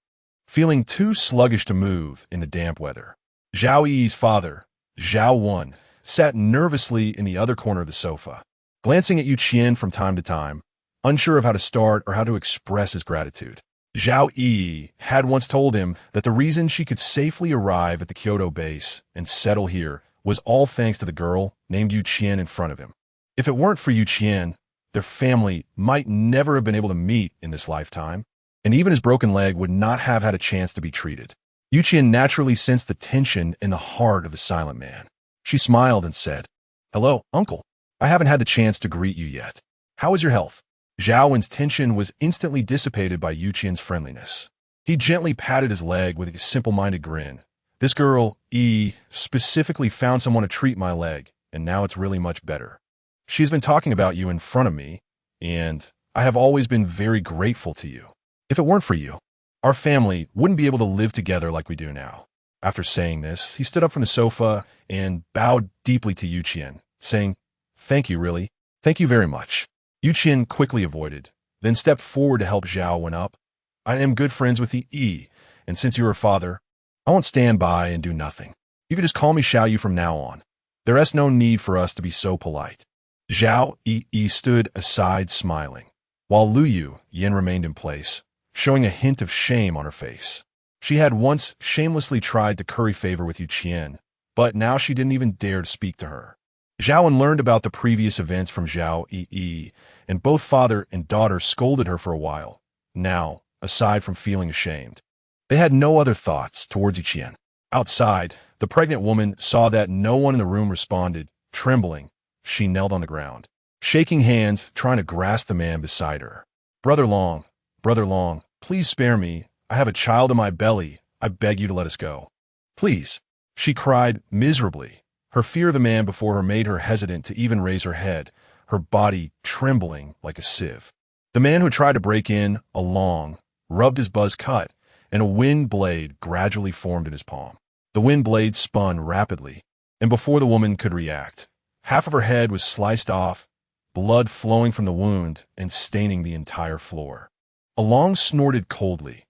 feeling too sluggish to move in the damp weather. Zhao Yi's father, Zhao Wan, sat nervously in the other corner of the sofa, glancing at Qian from time to time, unsure of how to start or how to express his gratitude. Zhao Yi had once told him that the reason she could safely arrive at the Kyoto base and settle here was all thanks to the girl named Qian in front of him. If it weren't for Qian, their family might never have been able to meet in this lifetime, and even his broken leg would not have had a chance to be treated. Qian naturally sensed the tension in the heart of the silent man. She smiled and said, "Hello, uncle. I haven't had the chance to greet you yet. How is your health?" Zhao Wen's tension was instantly dissipated by Qian's friendliness. He gently patted his leg with a simple-minded grin. "This girl, specifically found someone to treat my leg, and now it's really much better. She's been talking about you in front of me, and I have always been very grateful to you. If it weren't for you, our family wouldn't be able to live together like we do now." After saying this, he stood up from the sofa and bowed deeply to Qian, saying, "Thank you, really. Thank you very much." Qian quickly avoided, then stepped forward to help Zhao Wen up. "I am good friends with the and since you're her father, I won't stand by and do nothing. You can just call me Xiao Yu from now on. There is no need for us to be so polite." Zhao Yi stood aside smiling, while Lu Yin remained in place, showing a hint of shame on her face. She had once shamelessly tried to curry favor with Qian, but now she didn't even dare to speak to her. Zhao Wen learned about the previous events from Zhao Yi, and both father and daughter scolded her for a while. Now, aside from feeling ashamed, they had no other thoughts towards Qian. Outside, the pregnant woman saw that no one in the room responded. Trembling, she knelt on the ground, shaking hands, trying to grasp the man beside her. Brother Long, please spare me. I have a child in my belly. I beg you to let us go. Please," she cried miserably. Her fear of the man before her made her hesitant to even raise her head, her body trembling like a sieve. The man who tried to break in, along, rubbed his buzz cut, and a wind blade gradually formed in his palm. The wind blade spun rapidly, and before the woman could react, half of her head was sliced off, blood flowing from the wound and staining the entire floor. Along snorted coldly.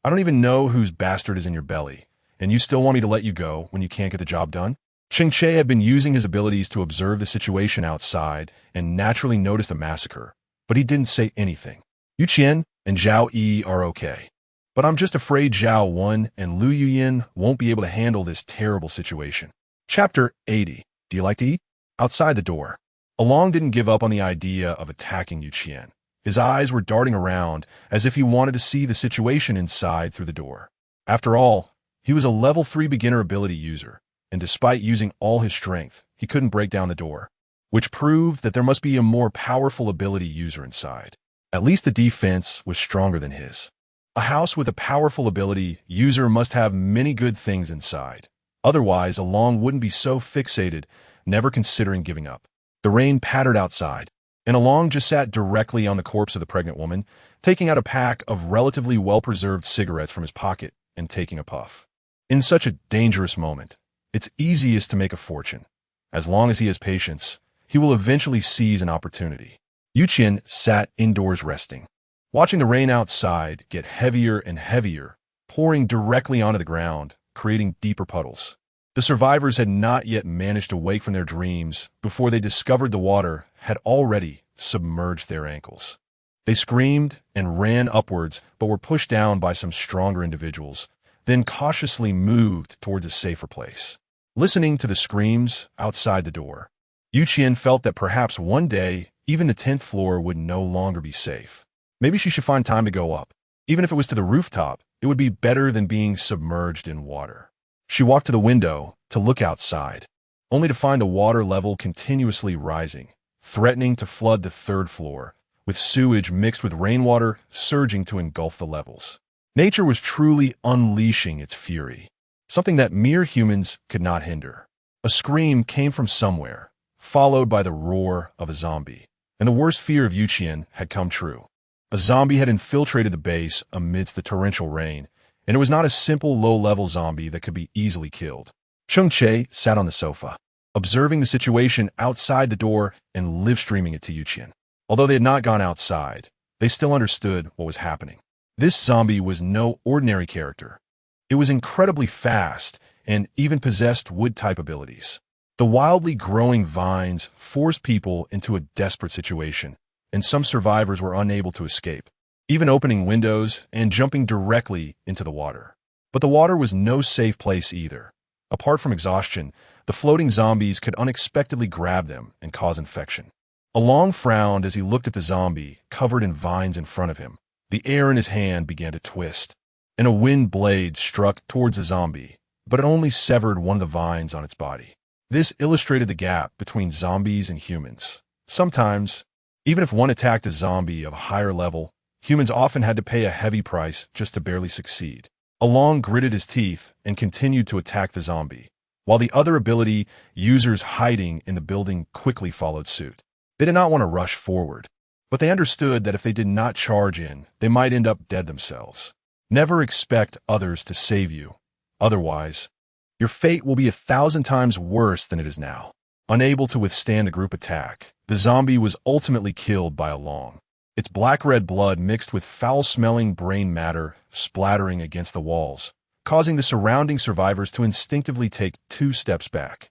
I don't even know whose bastard is in your belly, and you still want me to let you go when you can't get the job done? Cheng Che had been using his abilities to observe the situation outside and naturally noticed the massacre, but he didn't say anything. Qian and Zhao Yi are okay. But I'm just afraid Zhao 1 and Lu Yuyin won't be able to handle this terrible situation. Chapter 80. Do you like to eat? Outside the door. Along didn't give up on the idea of attacking Qian. His eyes were darting around as if he wanted to see the situation inside through the door. After all, he was a level 3 beginner ability user, and despite using all his strength, he couldn't break down the door, which proved that there must be a more powerful ability user inside. At least the defense was stronger than his. A house with a powerful ability user must have many good things inside. Otherwise, Along wouldn't be so fixated, never considering giving up. The rain pattered outside, and Along just sat directly on the corpse of the pregnant woman, taking out a pack of relatively well-preserved cigarettes from his pocket and taking a puff. In such a dangerous moment, it's easiest to make a fortune. As long as he has patience, he will eventually seize an opportunity. Qian sat indoors resting, watching the rain outside get heavier and heavier, pouring directly onto the ground, creating deeper puddles. The survivors had not yet managed to wake from their dreams before they discovered the water had already submerged their ankles. They screamed and ran upwards, but were pushed down by some stronger individuals, then cautiously moved towards a safer place. Listening to the screams outside the door, Qian felt that perhaps one day even the 10th floor would no longer be safe. Maybe she should find time to go up. Even if it was to the rooftop, it would be better than being submerged in water. She walked to the window to look outside, only to find the water level continuously rising, threatening to flood the 3rd floor, with sewage mixed with rainwater surging to engulf the levels. Nature was truly unleashing its fury, something that mere humans could not hinder. A scream came from somewhere, followed by the roar of a zombie, and the worst fear of Qian had come true. A zombie had infiltrated the base amidst the torrential rain, and it was not a simple low-level zombie that could be easily killed. Cheng Che sat on the sofa, observing the situation outside the door and live-streaming it to Qian. Although they had not gone outside, they still understood what was happening. This zombie was no ordinary character. It was incredibly fast and even possessed wood-type abilities. The wildly growing vines forced people into a desperate situation, and some survivors were unable to escape, even opening windows and jumping directly into the water. But the water was no safe place either. Apart from exhaustion, the floating zombies could unexpectedly grab them and cause infection. Along frowned as he looked at the zombie covered in vines in front of him. The air in his hand began to twist, and a wind blade struck towards the zombie, but it only severed one of the vines on its body. This illustrated the gap between zombies and humans. Sometimes, even if one attacked a zombie of a higher level, humans often had to pay a heavy price just to barely succeed. Along gritted his teeth and continued to attack the zombie, while the other ability users hiding in the building quickly followed suit. They did not want to rush forward, but they understood that if they did not charge in, they might end up dead themselves. Never expect others to save you. Otherwise, your fate will be 1,000 times worse than it is now. Unable to withstand a group attack, the zombie was ultimately killed by Along. Its black-red blood mixed with foul-smelling brain matter splattering against the walls, causing the surrounding survivors to instinctively take 2 steps back.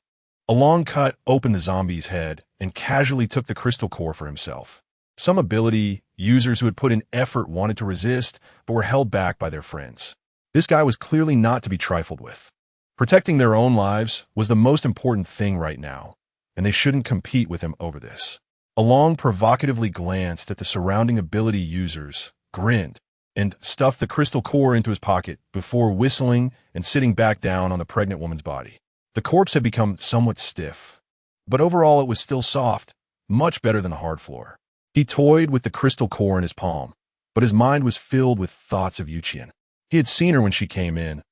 Along cut open the zombie's head and casually took the crystal core for himself. Some ability users who had put in effort wanted to resist, but were held back by their friends. This guy was clearly not to be trifled with. Protecting their own lives was the most important thing right now, and they shouldn't compete with him over this. Along provocatively glanced at the surrounding ability users, grinned, and stuffed the crystal core into his pocket before whistling and sitting back down on the pregnant woman's body. The corpse had become somewhat stiff, but overall it was still soft, much better than the hard floor. He toyed with the crystal core in his palm, but his mind was filled with thoughts of Qian. He had seen her when she came in.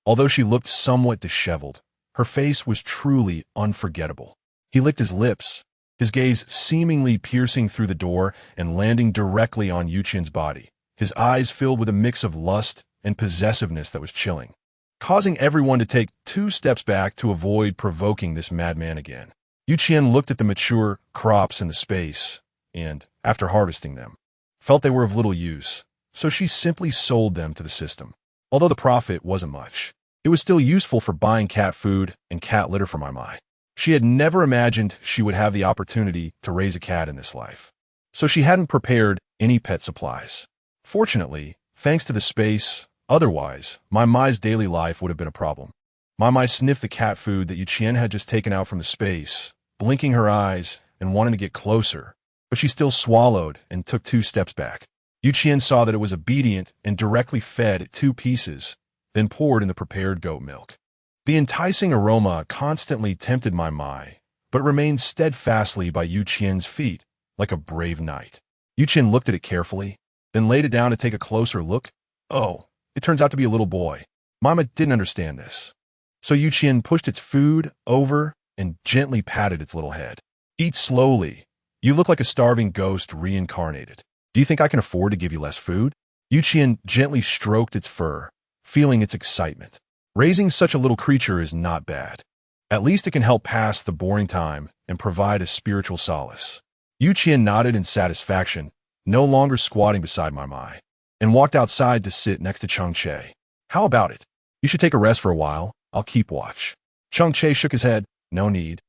Although she looked somewhat disheveled, her face was truly unforgettable. He licked his lips, his gaze seemingly piercing through the door and landing directly on Qian's body, his eyes filled with a mix of lust and possessiveness that was chilling, causing everyone to take 2 steps back to avoid provoking this madman again. Qian looked at the mature crops in the space and, after harvesting them, felt they were of little use, so she simply sold them to the system. Although the profit wasn't much, it was still useful for buying cat food and cat litter for my Mai. She had never imagined she would have the opportunity to raise a cat in this life. So she hadn't prepared any pet supplies. Fortunately, thanks to the space, otherwise, my Mai's daily life would have been a problem. My Mai sniffed the cat food that Qian had just taken out from the space, blinking her eyes and wanting to get closer, but she still swallowed and took 2 steps back. Qian saw that it was obedient and directly fed it 2 pieces, then poured in the prepared goat milk. The enticing aroma constantly tempted my Mai, but remained steadfastly by Qian's feet, like a brave knight. Qian looked at it carefully, then laid it down to take a closer look. Oh, it turns out to be a little boy. Mama didn't understand this. So Qian pushed its food over and gently patted its little head. Eat slowly. You look like a starving ghost reincarnated. Do you think I can afford to give you less food? Qian gently stroked its fur, feeling its excitement. Raising such a little creature is not bad. At least it can help pass the boring time and provide a spiritual solace. Qian nodded in satisfaction, no longer squatting beside my Mai, and walked outside to sit next to Cheng Che. How about it? You should take a rest for a while. I'll keep watch. Cheng Che shook his head. No need.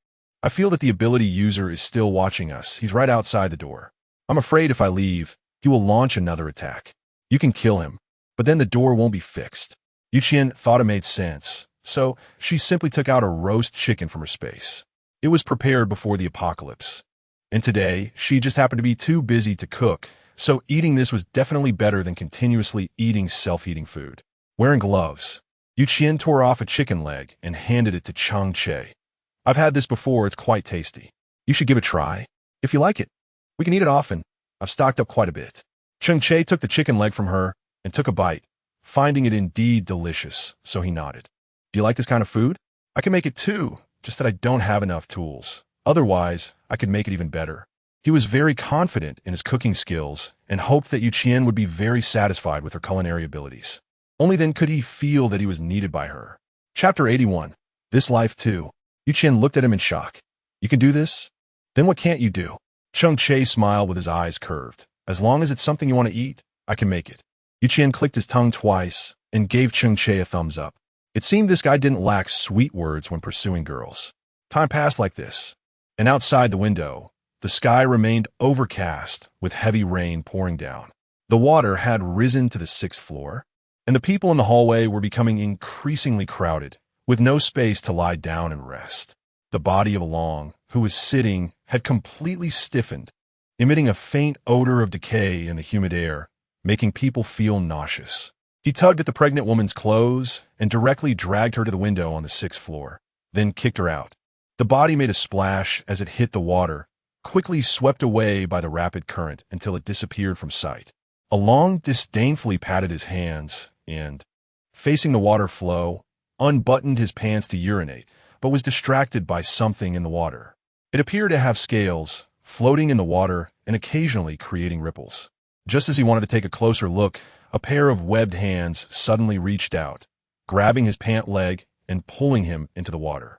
I feel that the ability user is still watching us. He's right outside the door. I'm afraid if I leave, he will launch another attack. You can kill him, but then the door won't be fixed. Qian thought it made sense, so she simply took out a roast chicken from her space. It was prepared before the apocalypse. And today, she just happened to be too busy to cook, so eating this was definitely better than continuously eating self-eating food. Wearing gloves, Qian tore off a chicken leg and handed it to Cheng Che. I've had this before, it's quite tasty. You should give it a try. If you like it, we can eat it often. I've stocked up quite a bit. Cheng Che took the chicken leg from her and took a bite, finding it indeed delicious, so he nodded. Do you like this kind of food? I can make it too, just that I don't have enough tools. Otherwise, I could make it even better. He was very confident in his cooking skills and hoped that Qian would be very satisfied with her culinary abilities. Only then could he feel that he was needed by her. Chapter 81. This life too. Qian looked at him in shock. You can do this? Then what can't you do? Cheng Che smiled with his eyes curved. As long as it's something you want to eat, I can make it. Qian clicked his tongue twice and gave Cheng Che a thumbs up. It seemed this guy didn't lack sweet words when pursuing girls. Time passed like this. And outside the window, the sky remained overcast with heavy rain pouring down. The water had risen to the 6th floor, and the people in the hallway were becoming increasingly crowded, with no space to lie down and rest. The body of Along, who was sitting, had completely stiffened, emitting a faint odor of decay in the humid air, making people feel nauseous. He tugged at the pregnant woman's clothes and directly dragged her to the window on the 6th floor, then kicked her out. The body made a splash as it hit the water, quickly swept away by the rapid current until it disappeared from sight. Along disdainfully patted his hands and, facing the water flow, unbuttoned his pants to urinate, but was distracted by something in the water. It appeared to have scales, floating in the water and occasionally creating ripples. Just as he wanted to take a closer look, a pair of webbed hands suddenly reached out, grabbing his pant leg and pulling him into the water.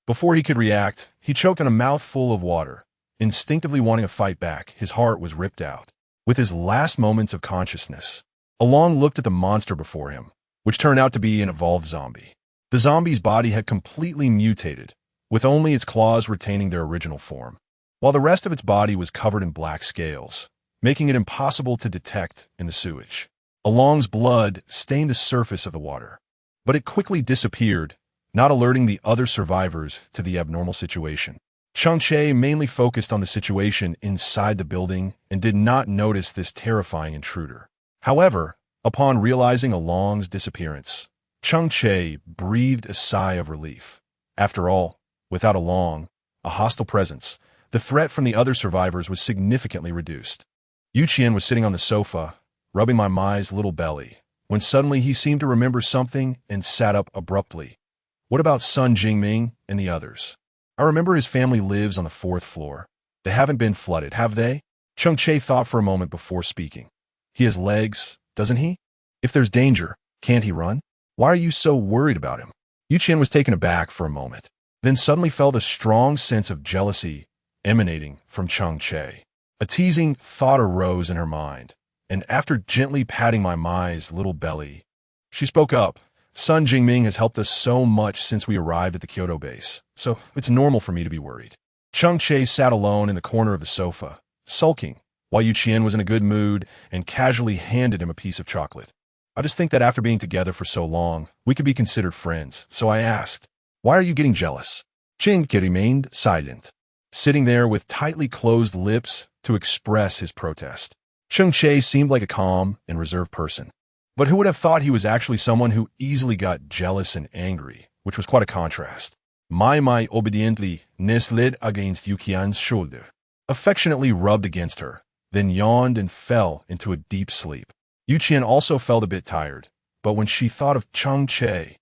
Before he could react, he choked on a mouthful of water. Instinctively wanting to fight back, his heart was ripped out. With his last moments of consciousness, Along looked at the monster before him, which turned out to be an evolved zombie. The zombie's body had completely mutated, with only its claws retaining their original form, while the rest of its body was covered in black scales, making it impossible to detect in the sewage. Along's blood stained the surface of the water, but it quickly disappeared, not alerting the other survivors to the abnormal situation. Cheng Che mainly focused on the situation inside the building and did not notice this terrifying intruder. However, upon realizing Along's disappearance, Cheng Che breathed a sigh of relief. After all, without Along, a hostile presence, the threat from the other survivors was significantly reduced. Qian was sitting on the sofa, rubbing my Mai's little belly, when suddenly he seemed to remember something and sat up abruptly. What about Sun Jingming and the others? I remember his family lives on the 4th floor. They haven't been flooded, have they? Cheng Che thought for a moment before speaking. He has legs, doesn't he? If there's danger, can't he run? Why are you so worried about him? Qian was taken aback for a moment, then suddenly felt a strong sense of jealousy emanating from Cheng Che. A teasing thought arose in her mind, and after gently patting my Mai's little belly, She spoke up. Sun Jingming has helped us so much since we arrived at the Kyoto base, so it's normal for me to be worried. Cheng Che sat alone in the corner of the sofa, sulking, while Qian was in a good mood and casually handed him a piece of chocolate. I just think that after being together for so long, we could be considered friends, so I asked, "Why are you getting jealous?" Cheng Che remained silent, sitting there with tightly closed lips to express his protest. Cheng Che seemed like a calm and reserved person, but who would have thought he was actually someone who easily got jealous and angry, which was quite a contrast. Mai obediently nestled against Qian's shoulder, affectionately rubbed against her, then yawned and fell into a deep sleep. Qian also felt a bit tired, but when she thought of Cheng Che,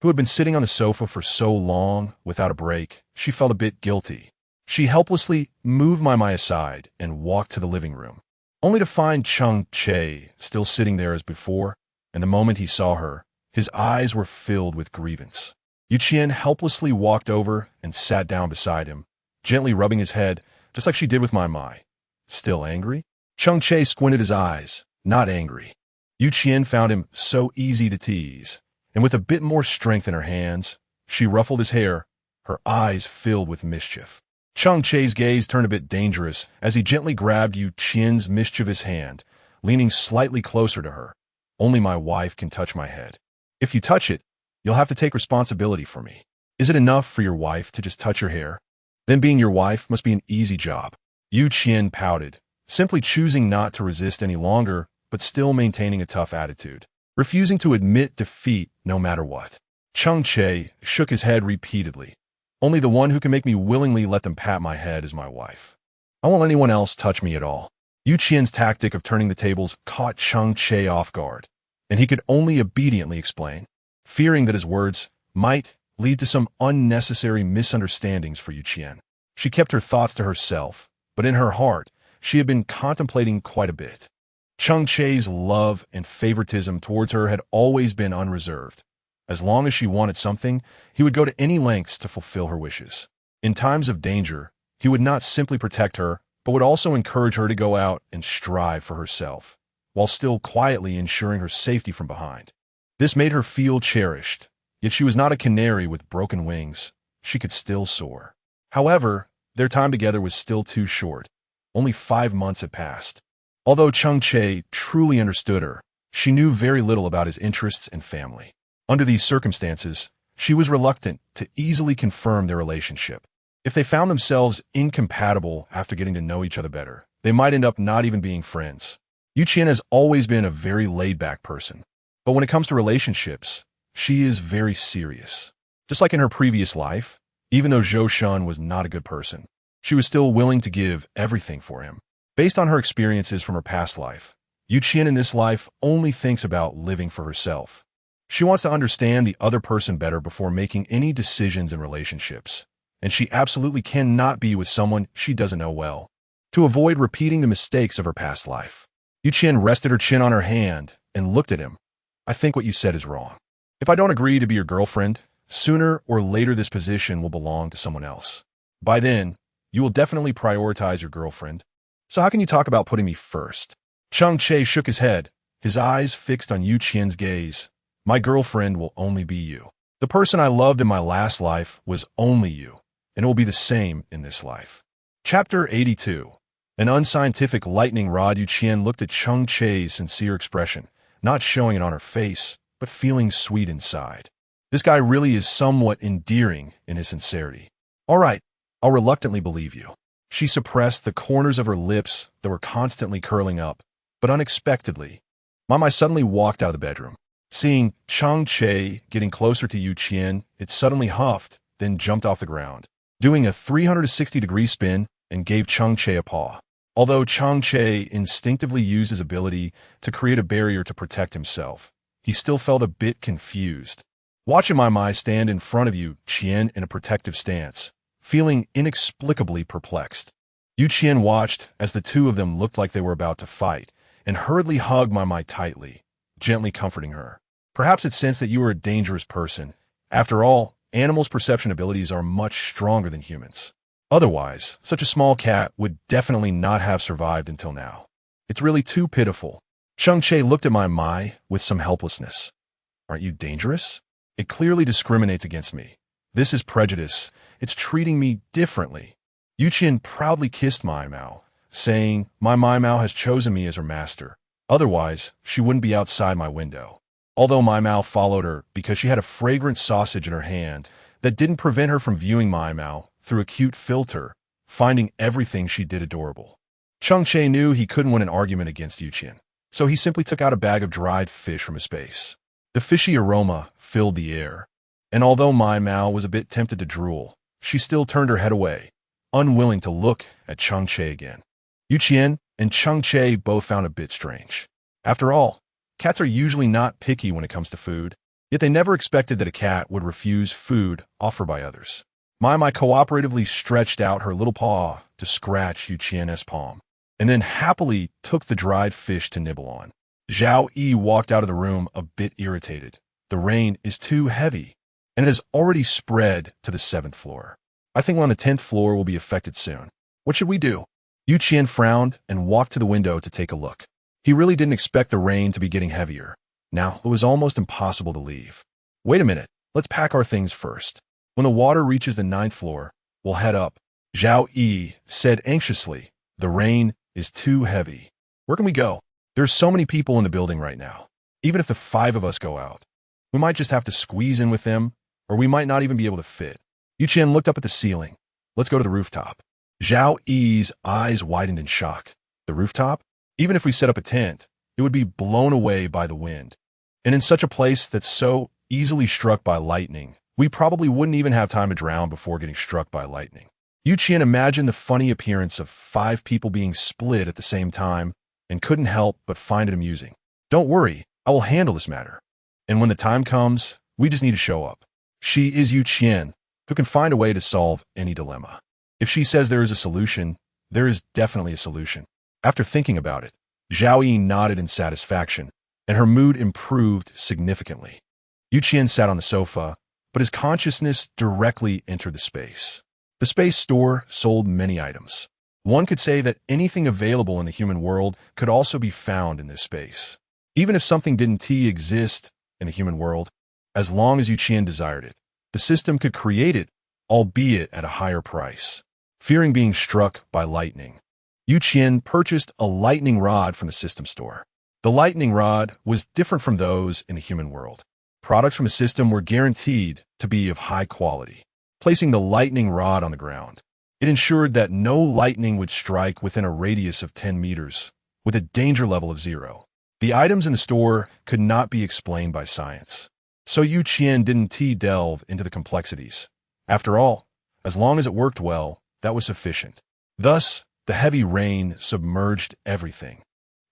who had been sitting on the sofa for so long without a break, she felt a bit guilty. She helplessly moved Mai aside and walked to the living room, only to find Cheng Che still sitting there as before, and the moment he saw her, his eyes were filled with grievance. Qian helplessly walked over and sat down beside him, gently rubbing his head, just like she did with Mai. Still angry? Cheng Che squinted his eyes, not angry. Qian found him so easy to tease, and with a bit more strength in her hands, she ruffled his hair, her eyes filled with mischief. Cheng Che's gaze turned a bit dangerous as he gently grabbed Qian's mischievous hand, leaning slightly closer to her. "Only my wife can touch my head. If you touch it, you'll have to take responsibility for me. Is it enough for your wife to just touch your hair? Then being your wife must be an easy job." Qian pouted, simply choosing not to resist any longer, but still maintaining a tough attitude, refusing to admit defeat no matter what. Cheng Che shook his head repeatedly. "Only the one who can make me willingly let them pat my head is my wife. I won't let anyone else touch me at all." Qian's tactic of turning the tables caught Cheng Che off guard, and he could only obediently explain, fearing that his words might lead to some unnecessary misunderstandings for Qian. She kept her thoughts to herself, but in her heart, she had been contemplating quite a bit. Cheng Che's love and favoritism towards her had always been unreserved. As long as she wanted something, he would go to any lengths to fulfill her wishes. In times of danger, he would not simply protect her, but would also encourage her to go out and strive for herself, while still quietly ensuring her safety from behind. This made her feel cherished, yet she was not a canary with broken wings. She could still soar. However, their time together was still too short. Only 5 months had passed. Although Cheng Che truly understood her, she knew very little about his interests and family. Under these circumstances, she was reluctant to easily confirm their relationship. If they found themselves incompatible after getting to know each other better, they might end up not even being friends. Qian has always been a very laid-back person, but when it comes to relationships, she is very serious. Just like in her previous life, even though Zhou Shun was not a good person, she was still willing to give everything for him. Based on her experiences from her past life, Qian in this life only thinks about living for herself. She wants to understand the other person better before making any decisions in relationships, and she absolutely cannot be with someone she doesn't know well, to avoid repeating the mistakes of her past life. Qian rested her chin on her hand and looked at him. "I think what you said is wrong. If I don't agree to be your girlfriend, sooner or later this position will belong to someone else. By then, you will definitely prioritize your girlfriend. So how can you talk about putting me first?" Cheng Che shook his head, his eyes fixed on Qian's gaze. "My girlfriend will only be you. The person I loved in my last life was only you, and it will be the same in this life." Chapter 82. An unscientific lightning rod. Qian looked at Cheng Che's sincere expression, not showing it on her face, but feeling sweet inside. This guy really is somewhat endearing in his sincerity. "All right, I'll reluctantly believe you." She suppressed the corners of her lips that were constantly curling up, but unexpectedly, Mai suddenly walked out of the bedroom. Seeing Cheng Che getting closer to Qian, it suddenly huffed, then jumped off the ground, doing a 360-degree spin and gave Cheng Che a paw. Although Cheng Che instinctively used his ability to create a barrier to protect himself, he still felt a bit confused. Watching Mai stand in front of Qian in a protective stance, feeling inexplicably perplexed. Qian watched as the two of them looked like they were about to fight, and hurriedly hugged Mai tightly, gently comforting her. "Perhaps it sensed that you were a dangerous person. After all, animals' perception abilities are much stronger than humans. Otherwise, such a small cat would definitely not have survived until now. It's really too pitiful." Cheng Che looked at Mai with some helplessness. Aren't you dangerous? It clearly discriminates against me. This is prejudice. It's treating me differently. Qian proudly kissed Mai Mao, saying, my Mai Mao has chosen me as her master. Otherwise, she wouldn't be outside my window. Although Mai Mao followed her because she had a fragrant sausage in her hand that didn't prevent her from viewing Mai Mao through a cute filter, finding everything she did adorable. Cheng Che knew he couldn't win an argument against Qian, so he simply took out a bag of dried fish from his base. The fishy aroma filled the air, and although Mai Mao was a bit tempted to drool, she still turned her head away, unwilling to look at Cheng Che again. Qian and Cheng Che both found a bit strange. After all, cats are usually not picky when it comes to food, yet they never expected that a cat would refuse food offered by others. Mai Mai cooperatively stretched out her little paw to scratch Qian's palm, and then happily took the dried fish to nibble on. Zhao Yi walked out of the room a bit irritated. The rain is too heavy, and it has already spread to the 7th floor. I think on the 10th floor will be affected soon. What should we do? Qian frowned and walked to the window to take a look. He really didn't expect the rain to be getting heavier. Now, it was almost impossible to leave. Wait a minute, let's pack our things first. When the water reaches the 9th floor, we'll head up. Zhao Yi said anxiously, the rain is too heavy. Where can we go? There's so many people in the building right now. Even if the 5 of us go out, we might just have to squeeze in with them, or we might not even be able to fit. Qian looked up at the ceiling. Let's go to the rooftop. Zhao Yi's eyes widened in shock. The rooftop? Even if we set up a tent, it would be blown away by the wind. And in such a place that's so easily struck by lightning, we probably wouldn't even have time to drown before getting struck by lightning. Qian imagined the funny appearance of 5 people being split at the same time and couldn't help but find it amusing. Don't worry, I will handle this matter. And when the time comes, we just need to show up. She is Qian, who can find a way to solve any dilemma. If she says there is a solution, there is definitely a solution. After thinking about it, Zhao Yi nodded in satisfaction, and her mood improved significantly. Qian sat on the sofa, but his consciousness directly entered the space. The space store sold many items. One could say that anything available in the human world could also be found in this space. Even if something didn't exist in the human world, as long as Qian desired it, the system could create it, albeit at a higher price. Fearing being struck by lightning, Qian purchased a lightning rod from the system store. The lightning rod was different from those in the human world. Products from the system were guaranteed to be of high quality. Placing the lightning rod on the ground, it ensured that no lightning would strike within a radius of 10 meters, with a danger level of 0. The items in the store could not be explained by science, so Qian didn't delve into the complexities. After all, as long as it worked well, that was sufficient. Thus, the heavy rain submerged everything,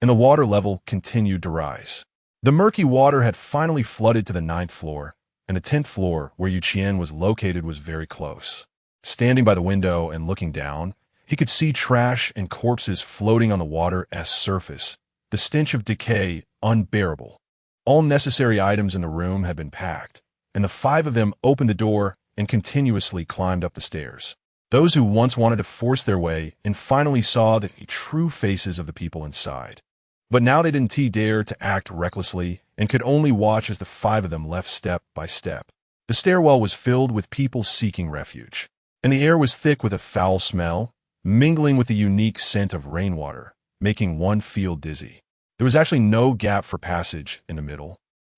and the water level continued to rise. The murky water had finally flooded to the 9th floor, and the 10th floor, where Qian was located, was very close. Standing by the window and looking down, he could see trash and corpses floating on the water's surface, the stench of decay unbearable. All necessary items in the room had been packed, and the 5 of them opened the door and continuously climbed up the stairs. Those who once wanted to force their way and finally saw the true faces of the people inside. But now they didn't dare to act recklessly and could only watch as the 5 of them left step by step. The stairwell was filled with people seeking refuge, and the air was thick with a foul smell, mingling with the unique scent of rainwater, making one feel dizzy. There was actually no gap for passage in the middle,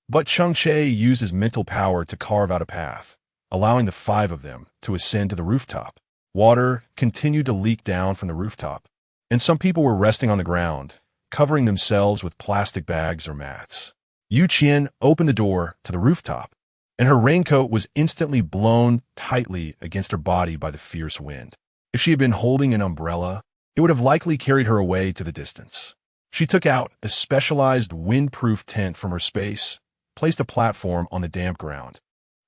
but Cheng Che used his mental power to carve out a path, allowing the 5 of them to ascend to the rooftop. Water continued to leak down from the rooftop, and some people were resting on the ground, covering themselves with plastic bags or mats. Qian opened the door to the rooftop, and her raincoat was instantly blown tightly against her body by the fierce wind. If she had been holding an umbrella, it would have likely carried her away to the distance. She took out a specialized windproof tent from her space, placed a platform on the damp ground,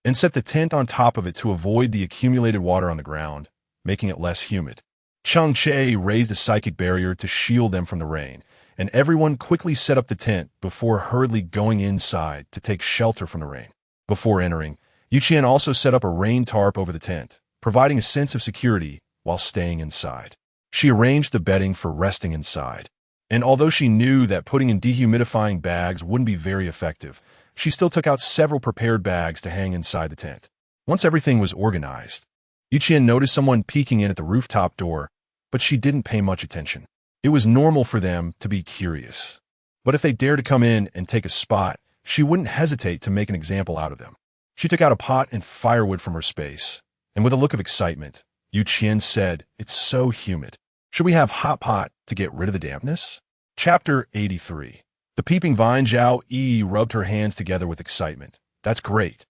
and set the tent on top of it to avoid the accumulated water on the ground, making it less humid. Cheng Che raised a psychic barrier to shield them from the rain, and everyone quickly set up the tent before hurriedly going inside to take shelter from the rain. Before entering, Qian also set up a rain tarp over the tent, providing a sense of security while staying inside. She arranged the bedding for resting inside, and although she knew that putting in dehumidifying bags wouldn't be very effective, she still took out several prepared bags to hang inside the tent. Once everything was organized, Qian noticed someone peeking in at the rooftop door, but she didn't pay much attention. It was normal for them to be curious. But if they dared to come in and take a spot, she wouldn't hesitate to make an example out of them. She took out a pot and firewood from her space, and with a look of excitement, Qian said, "It's so humid. Should we have hot pot to get rid of the dampness?" Chapter 83. The peeping vine. Zhao Yi rubbed her hands together with excitement. "That's great.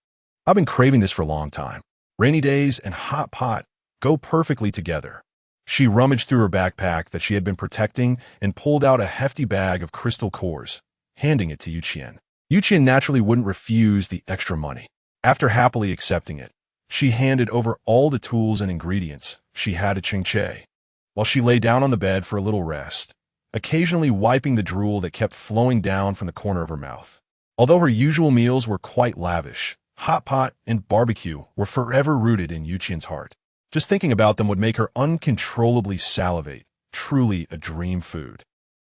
I've been craving this for a long time. Rainy days and hot pot go perfectly together." She rummaged through her backpack that she had been protecting and pulled out a hefty bag of crystal cores, handing it to Qian. Qian naturally wouldn't refuse the extra money. After happily accepting it, she handed over all the tools and ingredients she had to Cheng Che, while she lay down on the bed for a little rest, occasionally wiping the drool that kept flowing down from the corner of her mouth. Although her usual meals were quite lavish, hot pot and barbecue were forever rooted in Qian's heart. Just thinking about them would make her uncontrollably salivate, truly a dream food.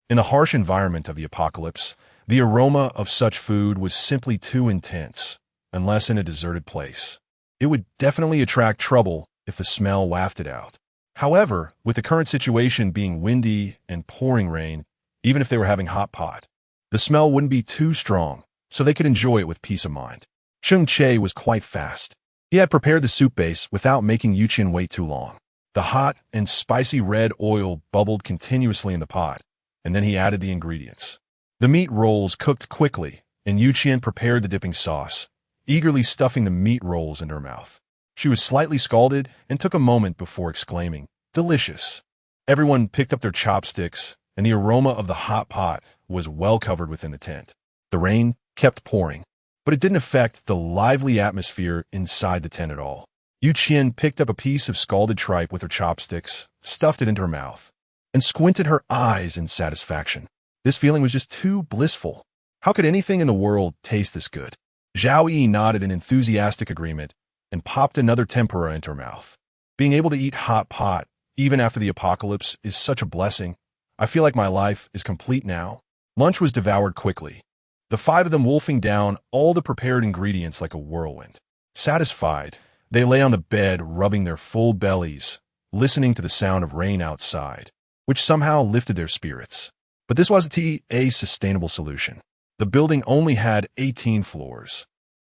In the harsh environment of the apocalypse, the aroma of such food was simply too intense, unless in a deserted place. It would definitely attract trouble if the smell wafted out. However, with the current situation being windy and pouring rain, even if they were having hot pot, the smell wouldn't be too strong, so they could enjoy it with peace of mind. Cheng Che was quite fast. He had prepared the soup base without making Qian wait too long. The hot and spicy red oil bubbled continuously in the pot, and then he added the ingredients. The meat rolls cooked quickly, and Qian prepared the dipping sauce, eagerly stuffing the meat rolls into her mouth. She was slightly scalded and took a moment before exclaiming, "Delicious." Everyone picked up their chopsticks, and the aroma of the hot pot was well covered within the tent. The rain kept pouring, but it didn't affect the lively atmosphere inside the tent at all. Qian picked up a piece of scalded tripe with her chopsticks, stuffed it into her mouth, and squinted her eyes in satisfaction. This feeling was just too blissful. How could anything in the world taste this good? Zhao Yi nodded in enthusiastic agreement and popped another tempura into her mouth. Being able to eat hot pot, even after the apocalypse, is such a blessing. I feel like my life is complete now. Lunch was devoured quickly, the five of them wolfing down all the prepared ingredients like a whirlwind. Satisfied, they lay on the bed rubbing their full bellies, listening to the sound of rain outside, which somehow lifted their spirits. But this wasn't a sustainable solution. The building only had 18 floors,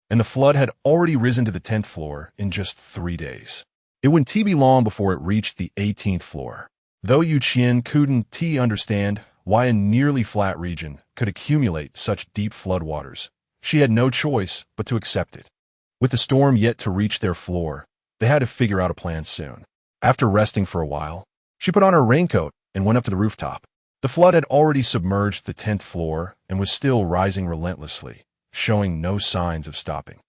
and the flood had already risen to the 10th floor in just 3 days. It wouldn't be long before it reached the 18th floor. Though Qian couldn't understand why a nearly flat region could accumulate such deep floodwaters, she had no choice but to accept it. With the storm yet to reach their floor, they had to figure out a plan soon. After resting for a while, she put on her raincoat and went up to the rooftop. The flood had already submerged the 10th floor and was still rising relentlessly, showing no signs of stopping.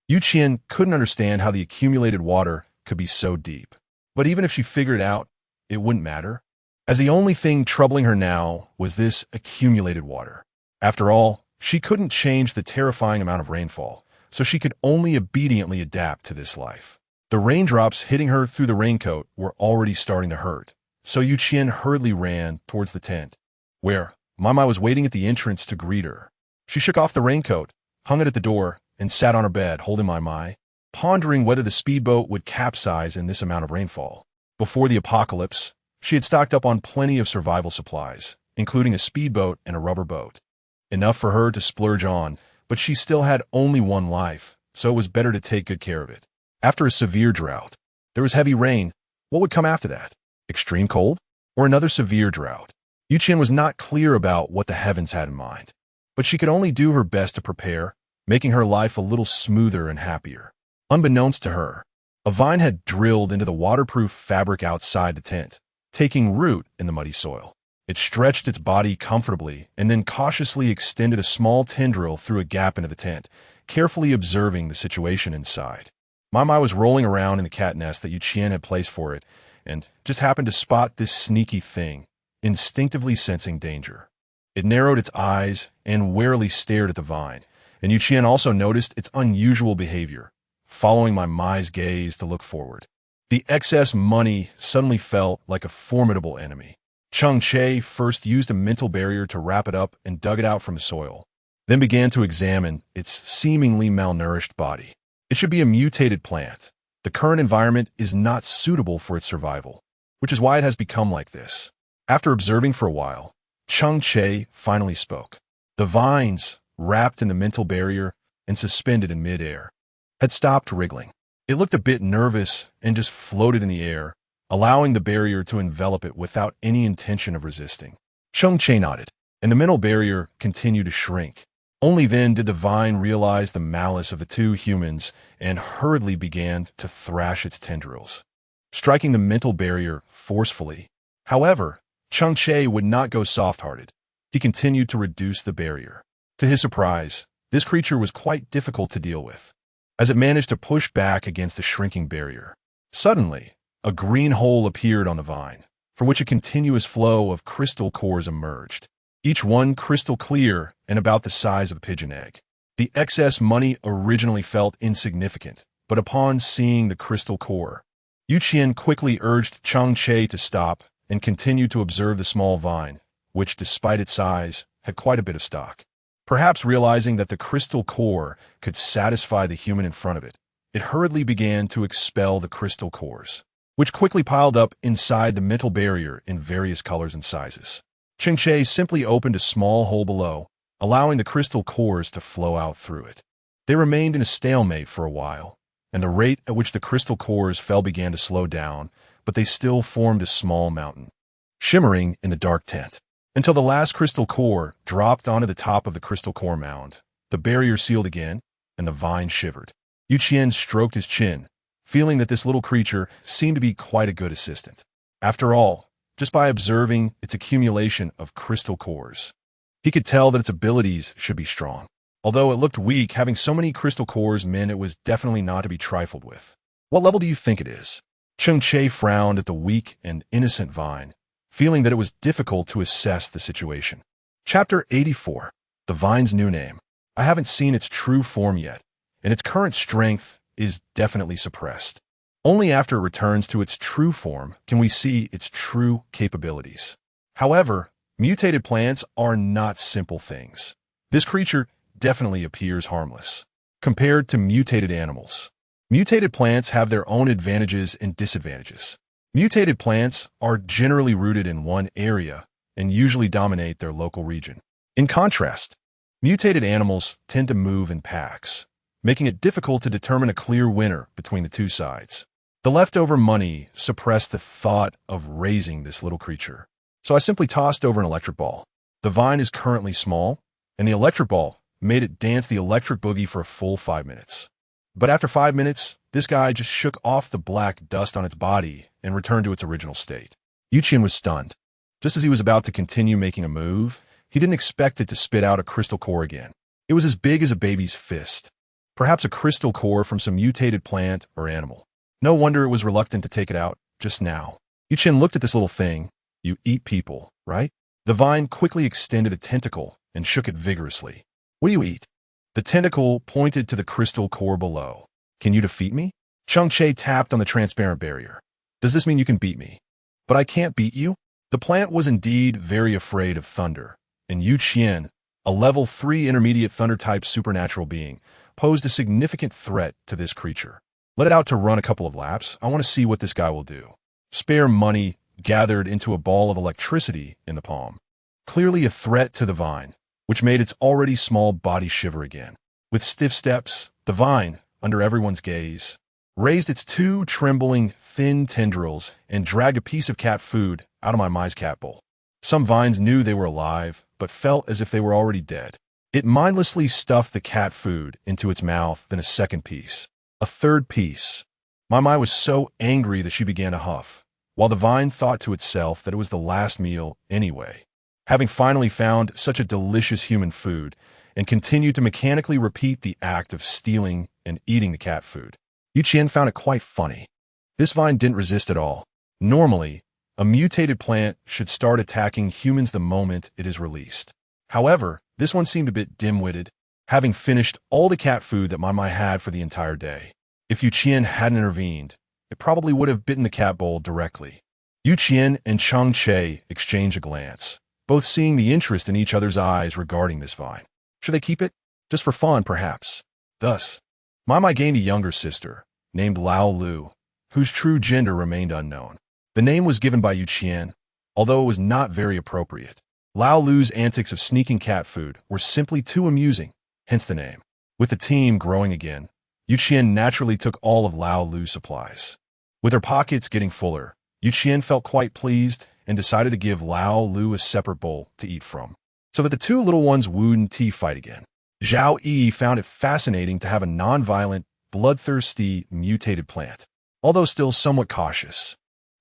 Qian couldn't understand how the accumulated water could be so deep. But even if she figured it out, it wouldn't matter, as the only thing troubling her now was this accumulated water. After all, she couldn't change the terrifying amount of rainfall, so she could only obediently adapt to this life. The raindrops hitting her through the raincoat were already starting to hurt, so Qian hurriedly ran towards the tent, where Mama was waiting at the entrance to greet her. She shook off the raincoat, hung it at the door, and sat on her bed holding Mama, pondering whether the speedboat would capsize in this amount of rainfall. Before the apocalypse, she had stocked up on plenty of survival supplies, including a speedboat and a rubber boat. Enough for her to splurge on, but she still had only one life, so it was better to take good care of it. After a severe drought, there was heavy rain. What would come after that? Extreme cold? Or another severe drought? Qian was not clear about what the heavens had in mind, but she could only do her best to prepare, making her life a little smoother and happier. Unbeknownst to her, a vine had drilled into the waterproof fabric outside the tent, taking root in the muddy soil. It stretched its body comfortably and then cautiously extended a small tendril through a gap into the tent, carefully observing the situation inside. Mama was rolling around in the cat nest that Qian had placed for it and just happened to spot this sneaky thing, instinctively sensing danger. It narrowed its eyes and warily stared at the vine, and Qian also noticed its unusual behavior, following Mai's gaze to look forward. The excess money suddenly felt like a formidable enemy. Cheng Che first used a mental barrier to wrap it up and dug it out from the soil. then began to examine its seemingly malnourished body. It should be a mutated plant. The current environment is not suitable for its survival, which is why it has become like this. After observing for a while, Cheng Che finally spoke. The vines, wrapped in the mental barrier and suspended in midair, had stopped wriggling. It looked a bit nervous and just floated in the air, allowing the barrier to envelop it without any intention of resisting. Cheng Che nodded, and the mental barrier continued to shrink. Only then did the vine realize the malice of the two humans and hurriedly began to thrash its tendrils, striking the mental barrier forcefully. However, Cheng Che would not go soft-hearted. He continued to reduce the barrier. To his surprise, this creature was quite difficult to deal with, as it managed to push back against the shrinking barrier. Suddenly, a green hole appeared on the vine, from which a continuous flow of crystal cores emerged, each one crystal clear and about the size of a pigeon egg. The excess money originally felt insignificant, but upon seeing the crystal core, Qian quickly urged Cheng Che to stop and continued to observe the small vine, which, despite its size, had quite a bit of stock. Perhaps realizing that the crystal core could satisfy the human in front of it, it hurriedly began to expel the crystal cores, which quickly piled up inside the mental barrier in various colors and sizes. Cheng Che simply opened a small hole below, allowing the crystal cores to flow out through it. They remained in a stalemate for a while, and the rate at which the crystal cores fell began to slow down, but they still formed a small mountain, shimmering in the dark tent, until the last crystal core dropped onto the top of the crystal core mound. The barrier sealed again, and the vine shivered. Qian stroked his chin, feeling that this little creature seemed to be quite a good assistant. After all, just by observing its accumulation of crystal cores, he could tell that its abilities should be strong. Although it looked weak, having so many crystal cores meant it was definitely not to be trifled with. What level do you think it is? Cheng Che frowned at the weak and innocent vine, feeling that it was difficult to assess the situation. Chapter 84. The vine's new name. I haven't seen its true form yet, and its current strength is definitely suppressed. Only after it returns to its true form can we see its true capabilities. However, mutated plants are not simple things. This creature definitely appears harmless compared to mutated animals. Mutated plants have their own advantages and disadvantages. Mutated plants are generally rooted in one area and usually dominate their local region. In contrast, mutated animals tend to move in packs, making it difficult to determine a clear winner between the two sides. The leftover money suppressed the thought of raising this little creature, so I simply tossed over an electric ball. The vine is currently small, and the electric ball made it dance the electric boogie for a full 5 minutes. But after 5 minutes, this guy just shook off the black dust on its body and returned to its original state. Qian was stunned. Just as he was about to continue making a move, he didn't expect it to spit out a crystal core again. It was as big as a baby's fist, perhaps a crystal core from some mutated plant or animal. No wonder it was reluctant to take it out just now. Qian looked at this little thing. You eat people, right? The vine quickly extended a tentacle and shook it vigorously. What do you eat? The tentacle pointed to the crystal core below. Can you defeat me? Cheng Che tapped on the transparent barrier. Does this mean you can beat me? But I can't beat you? The plant was indeed very afraid of thunder, and Qian, a level 3 intermediate thunder-type supernatural being, posed a significant threat to this creature. Let it out to run a couple of laps. I want to see what this guy will do. Spare money gathered into a ball of electricity in the palm. Clearly a threat to the vine, which made its already small body shiver again. With stiff steps, the vine, under everyone's gaze, raised its 2 trembling, thin tendrils and dragged a piece of cat food out of my mice cat bowl. Some vines knew they were alive, but felt as if they were already dead. It mindlessly stuffed the cat food into its mouth, then a second piece. A third piece. Mai was so angry that she began to huff, while the vine thought to itself that it was the last meal anyway, having finally found such a delicious human food, and continued to mechanically repeat the act of stealing and eating the cat food. Qian found it quite funny. This vine didn't resist at all. Normally, a mutated plant should start attacking humans the moment it is released. However, this one seemed a bit dim-witted, having finished all the cat food that Mai had for the entire day. If Qian hadn't intervened, it probably would have bitten the cat bowl directly. Qian and Cheng Che exchanged a glance, both seeing the interest in each other's eyes regarding this vine. Should they keep it? Just for fun, perhaps. Thus, Mai gained a younger sister, named Lao Lu, whose true gender remained unknown. The name was given by Qian, although it was not very appropriate. Lao Lu's antics of sneaking cat food were simply too amusing, hence the name. With the team growing again, Qian naturally took all of Lao Lu's supplies. With her pockets getting fuller, Qian felt quite pleased and decided to give Lao Lu a separate bowl to eat from, so that the two little ones wouldn't fight again. Zhao Yi found it fascinating to have a non-violent, bloodthirsty, mutated plant, although still somewhat cautious.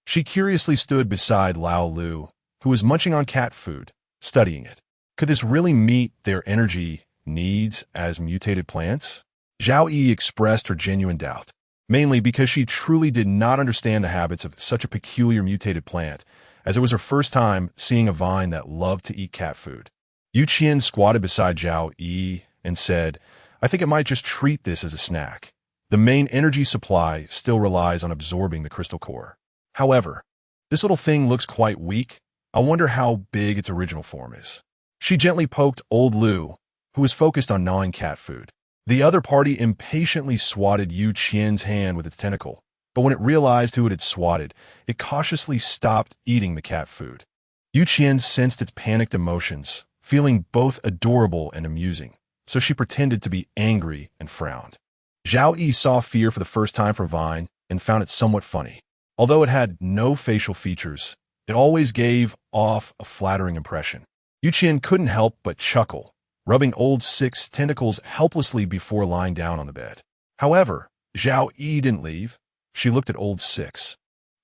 She curiously stood beside Lao Lu, who was munching on cat food, studying it. Could this really meet their energy needs as mutated plants? Zhao Yi expressed her genuine doubt, mainly because she truly did not understand the habits of such a peculiar mutated plant, as it was her first time seeing a vine that loved to eat cat food. Qian squatted beside Zhao Yi and said, I think it might just treat this as a snack. The main energy supply still relies on absorbing the crystal core. However, this little thing looks quite weak. I wonder how big its original form is. She gently poked old Lu, who was focused on gnawing cat food. The other party impatiently swatted Qian's hand with its tentacle, but when it realized who it had swatted, it cautiously stopped eating the cat food. Qian sensed its panicked emotions, feeling both adorable and amusing, so she pretended to be angry and frowned. Zhao Yi saw fear for the first time from Vine and found it somewhat funny. Although it had no facial features, it always gave off a flattering impression. Qian couldn't help but chuckle, rubbing old Six's tentacles helplessly before lying down on the bed. However, Zhao Yi didn't leave. She looked at old Six,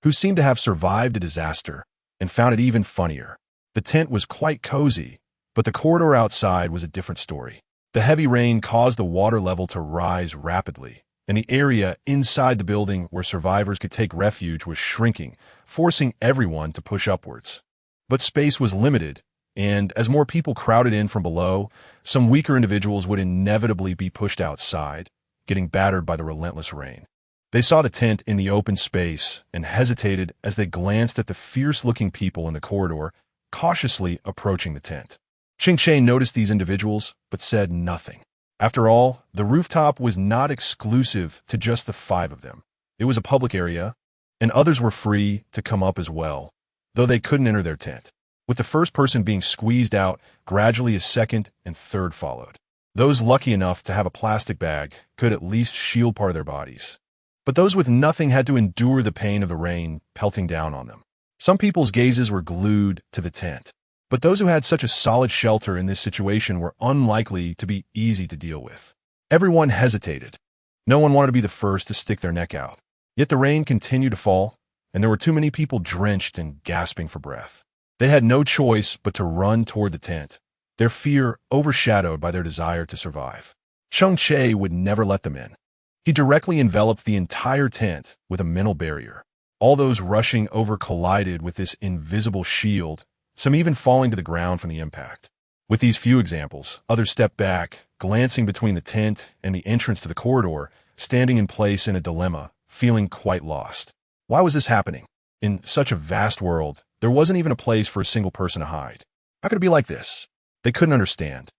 who seemed to have survived a disaster, and found it even funnier. The tent was quite cozy, but the corridor outside was a different story. The heavy rain caused the water level to rise rapidly, and the area inside the building where survivors could take refuge was shrinking, forcing everyone to push upwards. But space was limited, and as more people crowded in from below, some weaker individuals would inevitably be pushed outside, getting battered by the relentless rain. They saw the tent in the open space and hesitated as they glanced at the fierce-looking people in the corridor, cautiously approaching the tent. Cheng Che noticed these individuals, but said nothing. After all, the rooftop was not exclusive to just the 5 of them. It was a public area, and others were free to come up as well, though they couldn't enter their tent. With the first person being squeezed out, gradually a second and third followed. Those lucky enough to have a plastic bag could at least shield part of their bodies. But those with nothing had to endure the pain of the rain pelting down on them. Some people's gazes were glued to the tent, but those who had such a solid shelter in this situation were unlikely to be easy to deal with. Everyone hesitated. No one wanted to be the first to stick their neck out. Yet the rain continued to fall, and there were too many people drenched and gasping for breath. They had no choice but to run toward the tent, their fear overshadowed by their desire to survive. Cheng Che would never let them in. He directly enveloped the entire tent with a mental barrier. All those rushing over collided with this invisible shield, some even falling to the ground from the impact. With these few examples, others stepped back, glancing between the tent and the entrance to the corridor, standing in place in a dilemma, feeling quite lost. Why was this happening? In such a vast world, there wasn't even a place for a single person to hide. How could it be like this? They couldn't understand.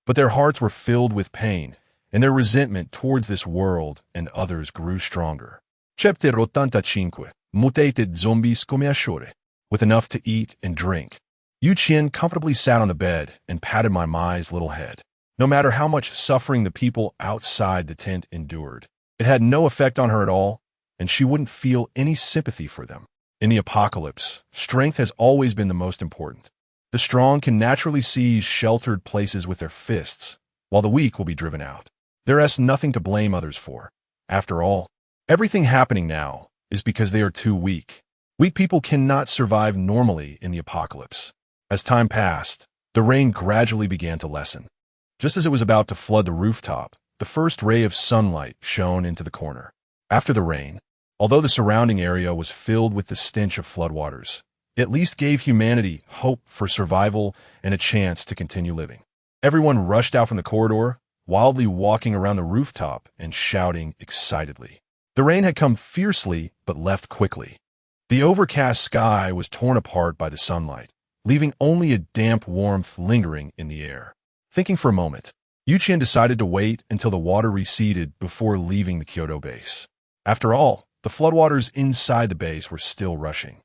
But their hearts were filled with pain, and their resentment towards this world and others grew stronger. Chapter 85. Mutated zombies come a shore. With enough to eat and drink, Qian comfortably sat on the bed and patted Mai's little head. No matter how much suffering the people outside the tent endured, it had no effect on her at all, and she wouldn't feel any sympathy for them. In the apocalypse, strength has always been the most important. The strong can naturally seize sheltered places with their fists, while the weak will be driven out. There is nothing to blame others for. After all, everything happening now is because they are too weak. Weak people cannot survive normally in the apocalypse. As time passed, the rain gradually began to lessen. Just as it was about to flood the rooftop, the first ray of sunlight shone into the corner. After the rain, although the surrounding area was filled with the stench of floodwaters, it at least gave humanity hope for survival and a chance to continue living. Everyone rushed out from the corridor, wildly walking around the rooftop and shouting excitedly. The rain had come fiercely but left quickly. The overcast sky was torn apart by the sunlight, leaving only a damp warmth lingering in the air. Thinking for a moment, Yu Qian decided to wait until the water receded before leaving the Kyoto base. After all, the floodwaters inside the base were still rushing,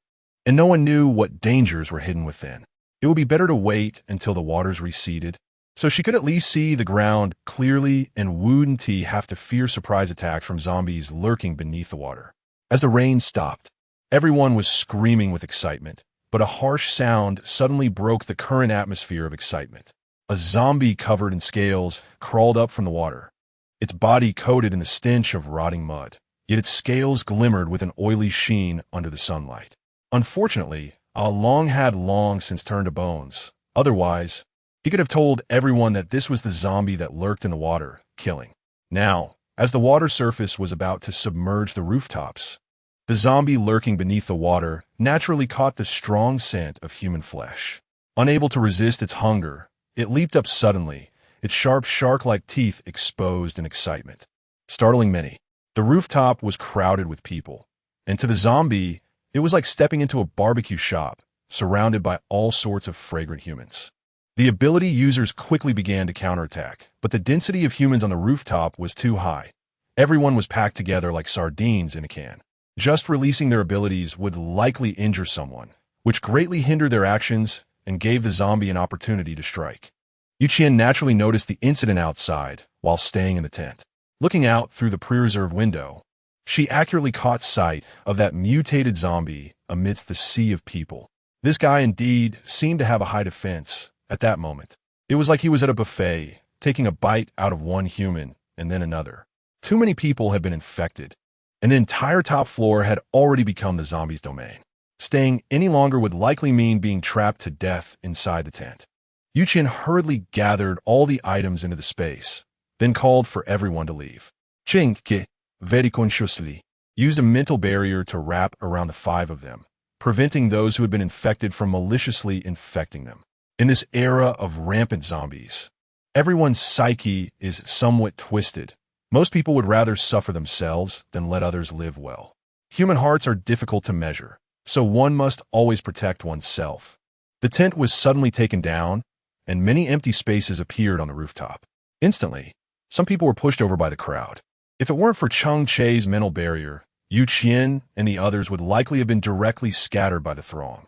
and no one knew what dangers were hidden within. It would be better to wait until the waters receded, so she could at least see the ground clearly and wouldn't have to fear surprise attacks from zombies lurking beneath the water. As the rain stopped, everyone was screaming with excitement, but a harsh sound suddenly broke the current atmosphere of excitement. A zombie covered in scales crawled up from the water, its body coated in the stench of rotting mud, yet its scales glimmered with an oily sheen under the sunlight. Unfortunately, Long had long since turned to bones. Otherwise, he could have told everyone that this was the zombie that lurked in the water, killing. Now, as the water surface was about to submerge the rooftops, the zombie lurking beneath the water naturally caught the strong scent of human flesh. Unable to resist its hunger, it leaped up suddenly, its sharp shark-like teeth exposed in excitement. Startling many, the rooftop was crowded with people, and to the zombie, it was like stepping into a barbecue shop, surrounded by all sorts of fragrant humans. The ability users quickly began to counterattack, but the density of humans on the rooftop was too high. Everyone was packed together like sardines in a can. Just releasing their abilities would likely injure someone, which greatly hindered their actions and gave the zombie an opportunity to strike. Yu Qian naturally noticed the incident outside while staying in the tent. Looking out through the pre-reserved window, she accurately caught sight of that mutated zombie amidst the sea of people. This guy indeed seemed to have a high defense at that moment. It was like he was at a buffet, taking a bite out of one human and then another. Too many people had been infected, and the entire top floor had already become the zombie's domain. Staying any longer would likely mean being trapped to death inside the tent. Yu Qian hurriedly gathered all the items into the space, then called for everyone to leave. Cheng Che, very consciously, used a mental barrier to wrap around the 5 of them, preventing those who had been infected from maliciously infecting them. In this era of rampant zombies, everyone's psyche is somewhat twisted. Most people would rather suffer themselves than let others live well. Human hearts are difficult to measure, so one must always protect oneself. The tent was suddenly taken down, and many empty spaces appeared on the rooftop. Instantly, some people were pushed over by the crowd. If it weren't for Cheng Che's mental barrier, Yu Qian and the others would likely have been directly scattered by the throng.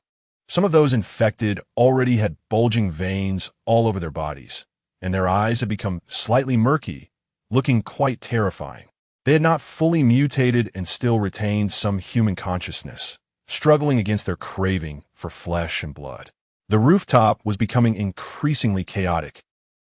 Some of those infected already had bulging veins all over their bodies, and their eyes had become slightly murky, looking quite terrifying. They had not fully mutated and still retained some human consciousness, struggling against their craving for flesh and blood. The rooftop was becoming increasingly chaotic,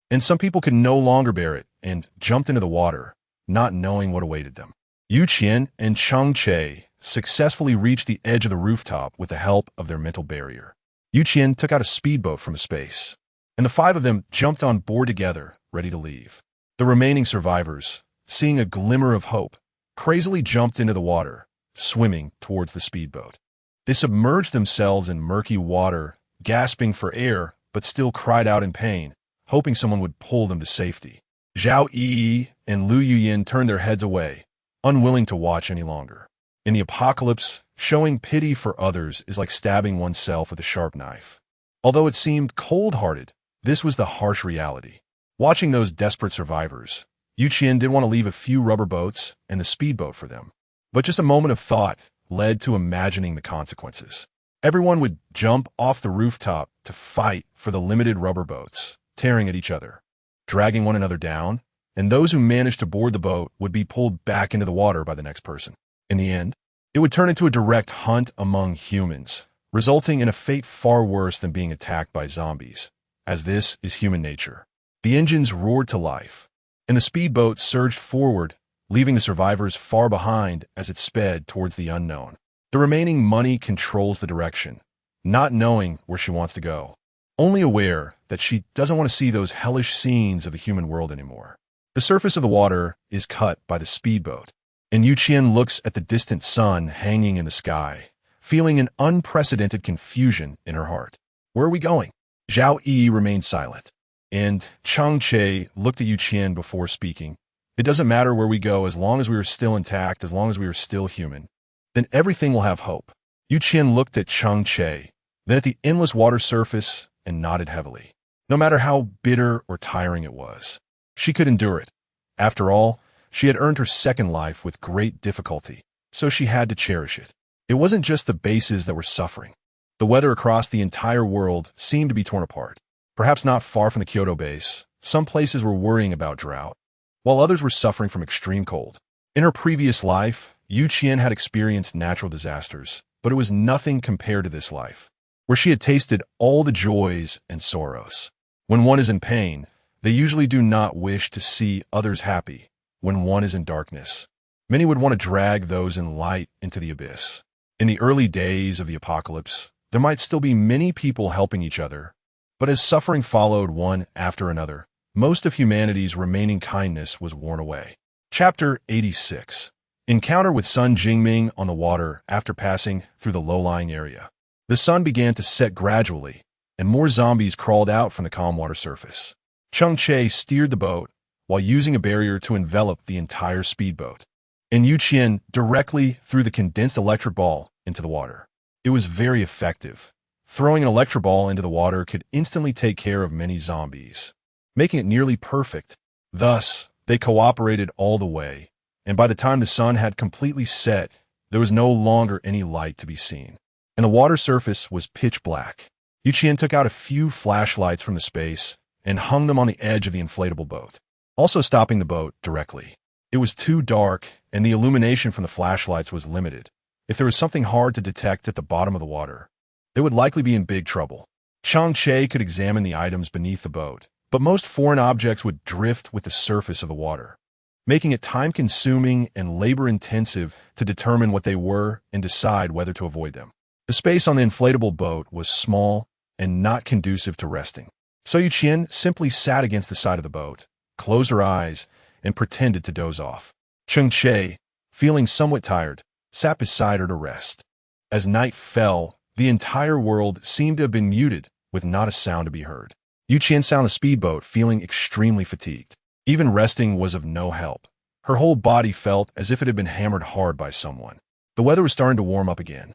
and some people could no longer bear it and jumped into the water, not knowing what awaited them. Yu Qian and Cheng Che successfully reached the edge of the rooftop with the help of their mental barrier. Yu Qian took out a speedboat from a space, and the 5 of them jumped on board together, ready to leave. The remaining survivors, seeing a glimmer of hope, crazily jumped into the water, swimming towards the speedboat. They submerged themselves in murky water, gasping for air, but still cried out in pain, hoping someone would pull them to safety. Zhao Yi and Lu Yuyin turned their heads away, unwilling to watch any longer. In the apocalypse, showing pity for others is like stabbing oneself with a sharp knife. Although it seemed cold-hearted, this was the harsh reality. Watching those desperate survivors, Yu Qian did want to leave a few rubber boats and the speedboat for them. But just a moment of thought led to imagining the consequences. Everyone would jump off the rooftop to fight for the limited rubber boats, tearing at each other, dragging one another down, and those who managed to board the boat would be pulled back into the water by the next person. In the end, it would turn into a direct hunt among humans, resulting in a fate far worse than being attacked by zombies, as this is human nature. The engines roared to life, and the speedboat surged forward, leaving the survivors far behind as it sped towards the unknown. The remaining money controls the direction, not knowing where she wants to go, only aware that she doesn't want to see those hellish scenes of the human world anymore. The surface of the water is cut by the speedboat, and Yu Qian looks at the distant sun hanging in the sky, feeling an unprecedented confusion in her heart. Where are we going? Zhao Yi remained silent, and Cheng Che looked at Yu Qian before speaking. It doesn't matter where we go as long as we are still intact, as long as we are still human. Then everything will have hope. Yu Qian looked at Cheng Che, then at the endless water surface, and nodded heavily. No matter how bitter or tiring it was, She could endure it. After all, she had earned her second life with great difficulty, so she had to cherish it. It wasn't just the bases that were suffering. The weather across the entire world seemed to be torn apart. Perhaps not far from the Kyoto base, some places were worrying about drought, while others were suffering from extreme cold. In her previous life, Qian had experienced natural disasters, but it was nothing compared to this life, where she had tasted all the joys and sorrows. When one is in pain, they usually do not wish to see others happy. When one is in darkness, many would want to drag those in light into the abyss. In the early days of the apocalypse, there might still be many people helping each other, but as suffering followed one after another, most of humanity's remaining kindness was worn away. Chapter 86. Encounter with Sun Jingming on the water after passing through the low-lying area. The sun began to set gradually, and more zombies crawled out from the calm water surface. Cheng Che steered the boat while using a barrier to envelop the entire speedboat, and Qian directly threw the condensed electric ball into the water. It was very effective. Throwing an electric ball into the water could instantly take care of many zombies, making it nearly perfect. Thus, they cooperated all the way, and by the time the sun had completely set, there was no longer any light to be seen, and the water surface was pitch black. Qian took out a few flashlights from the space and hung them on the edge of the inflatable boat, also stopping the boat directly. It was too dark, and the illumination from the flashlights was limited. If there was something hard to detect at the bottom of the water, they would likely be in big trouble. Cheng Che could examine the items beneath the boat, but most foreign objects would drift with the surface of the water, making it time-consuming and labor-intensive to determine what they were and decide whether to avoid them. The space on the inflatable boat was small and not conducive to resting, so Qian simply sat against the side of the boat, closed her eyes, and pretended to doze off. Cheng Che, feeling somewhat tired, sat beside her to rest. As night fell, the entire world seemed to have been muted, with not a sound to be heard. Qian sat on the speedboat, feeling extremely fatigued. Even resting was of no help. Her whole body felt as if it had been hammered hard by someone. The weather was starting to warm up again,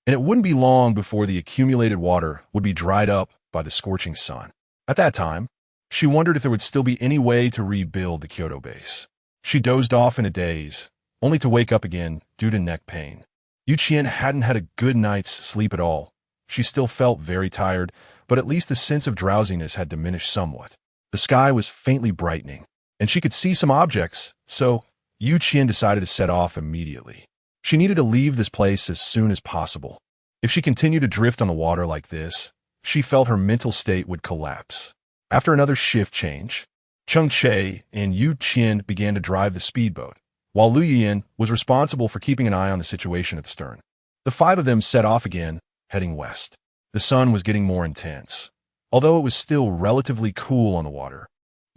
and it wouldn't be long before the accumulated water would be dried up by the scorching sun. At that time, she wondered if there would still be any way to rebuild the Kyoto base. She dozed off in a daze, only to wake up again due to neck pain. Qian hadn't had a good night's sleep at all. She still felt very tired, but at least the sense of drowsiness had diminished somewhat. The sky was faintly brightening, and she could see some objects, so Qian decided to set off immediately. She needed to leave this place as soon as possible. If she continued to drift on the water like this, she felt her mental state would collapse. After another shift change, Cheng Che and Qian began to drive the speedboat, while Lu Yian was responsible for keeping an eye on the situation at the stern. The five of them set off again, heading west. The sun was getting more intense, although it was still relatively cool on the water.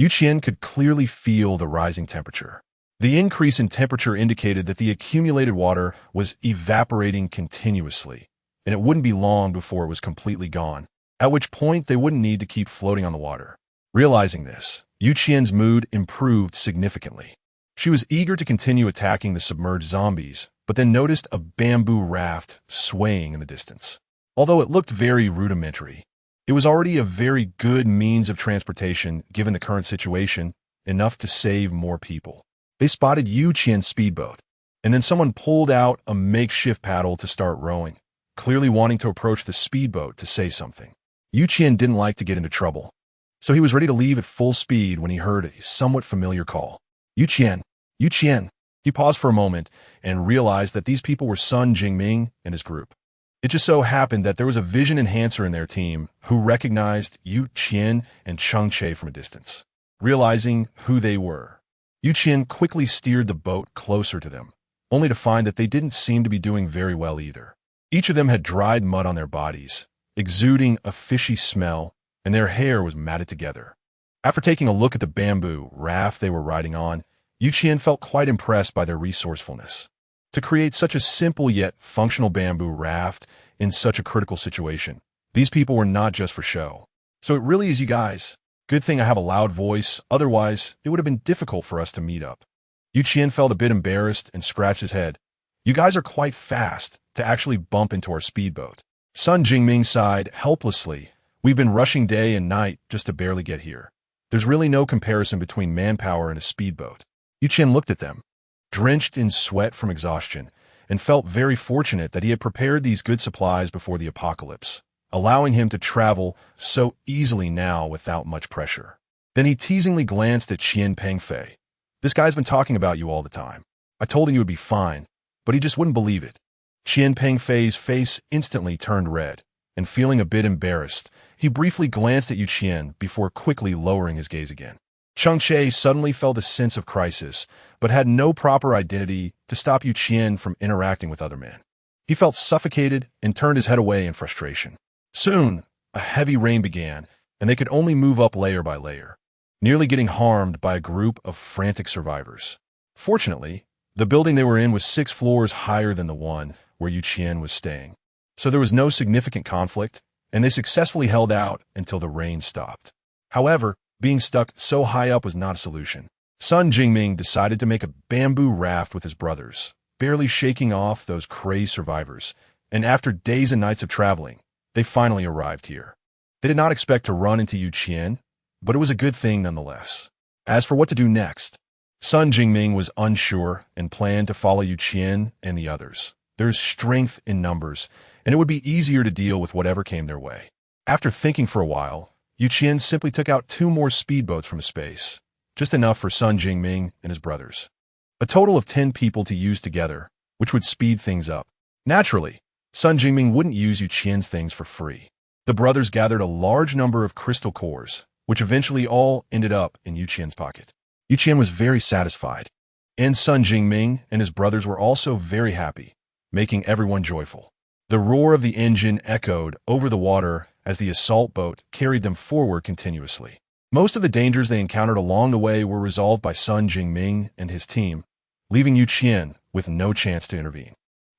Qian could clearly feel the rising temperature. The increase in temperature indicated that the accumulated water was evaporating continuously, and it wouldn't be long before it was completely gone, at which point they wouldn't need to keep floating on the water. Realizing this, Qian's mood improved significantly. She was eager to continue attacking the submerged zombies, but then noticed a bamboo raft swaying in the distance. Although it looked very rudimentary, it was already a very good means of transportation given the current situation, enough to save more people. They spotted Qian's speedboat, and then someone pulled out a makeshift paddle to start rowing, clearly wanting to approach the speedboat to say something. Qian didn't like to get into trouble, so he was ready to leave at full speed when he heard a somewhat familiar call. Qian. He paused for a moment and realized that these people were Sun Jingming and his group. It just so happened that there was a vision enhancer in their team who recognized Qian and Cheng Che from a distance. Realizing who they were, Qian quickly steered the boat closer to them, only to find that they didn't seem to be doing very well either. Each of them had dried mud on their bodies, exuding a fishy smell, and their hair was matted together. After taking a look at the bamboo raft they were riding on, Qian felt quite impressed by their resourcefulness. To create such a simple yet functional bamboo raft in such a critical situation, these people were not just for show. So it really is you guys. Good thing I have a loud voice, otherwise it would have been difficult for us to meet up. Qian felt a bit embarrassed and scratched his head. You guys are quite fast to actually bump into our speedboat. Sun Jingming sighed helplessly. We've been rushing day and night just to barely get here. There's really no comparison between manpower and a speedboat. Qian looked at them, drenched in sweat from exhaustion, and felt very fortunate that he had prepared these good supplies before the apocalypse, allowing him to travel so easily now without much pressure. Then he teasingly glanced at Qian Pengfei. This guy's been talking about you all the time. I told him you would be fine, but he just wouldn't believe it. Qian Pengfei's face instantly turned red, and feeling a bit embarrassed, he briefly glanced at Qian before quickly lowering his gaze again. Cheng Che suddenly felt a sense of crisis, but had no proper identity to stop Qian from interacting with other men. He felt suffocated and turned his head away in frustration. Soon, a heavy rain began, and they could only move up layer by layer, nearly getting harmed by a group of frantic survivors. Fortunately, the building they were in was 6 floors higher than the one where Qian was staying, so there was no significant conflict, and they successfully held out until the rain stopped. However, being stuck so high up was not a solution. Sun Jingming decided to make a bamboo raft with his brothers, barely shaking off those crazed survivors, and after days and nights of traveling, they finally arrived here. They did not expect to run into Qian, but it was a good thing nonetheless. As for what to do next, Sun Jingming was unsure and planned to follow Qian and the others. There's strength in numbers, and it would be easier to deal with whatever came their way. After thinking for a while, Qian simply took out 2 more speedboats from his space, just enough for Sun Jingming and his brothers. A total of 10 people to use together, which would speed things up. Naturally, Sun Jingming wouldn't use Qian's things for free. The brothers gathered a large number of crystal cores, which eventually all ended up in Qian's pocket. Qian was very satisfied, and Sun Jingming and his brothers were also very happy, making everyone joyful. The roar of the engine echoed over the water as the assault boat carried them forward continuously. Most of the dangers they encountered along the way were resolved by Sun Jingming and his team, leaving Qian with no chance to intervene.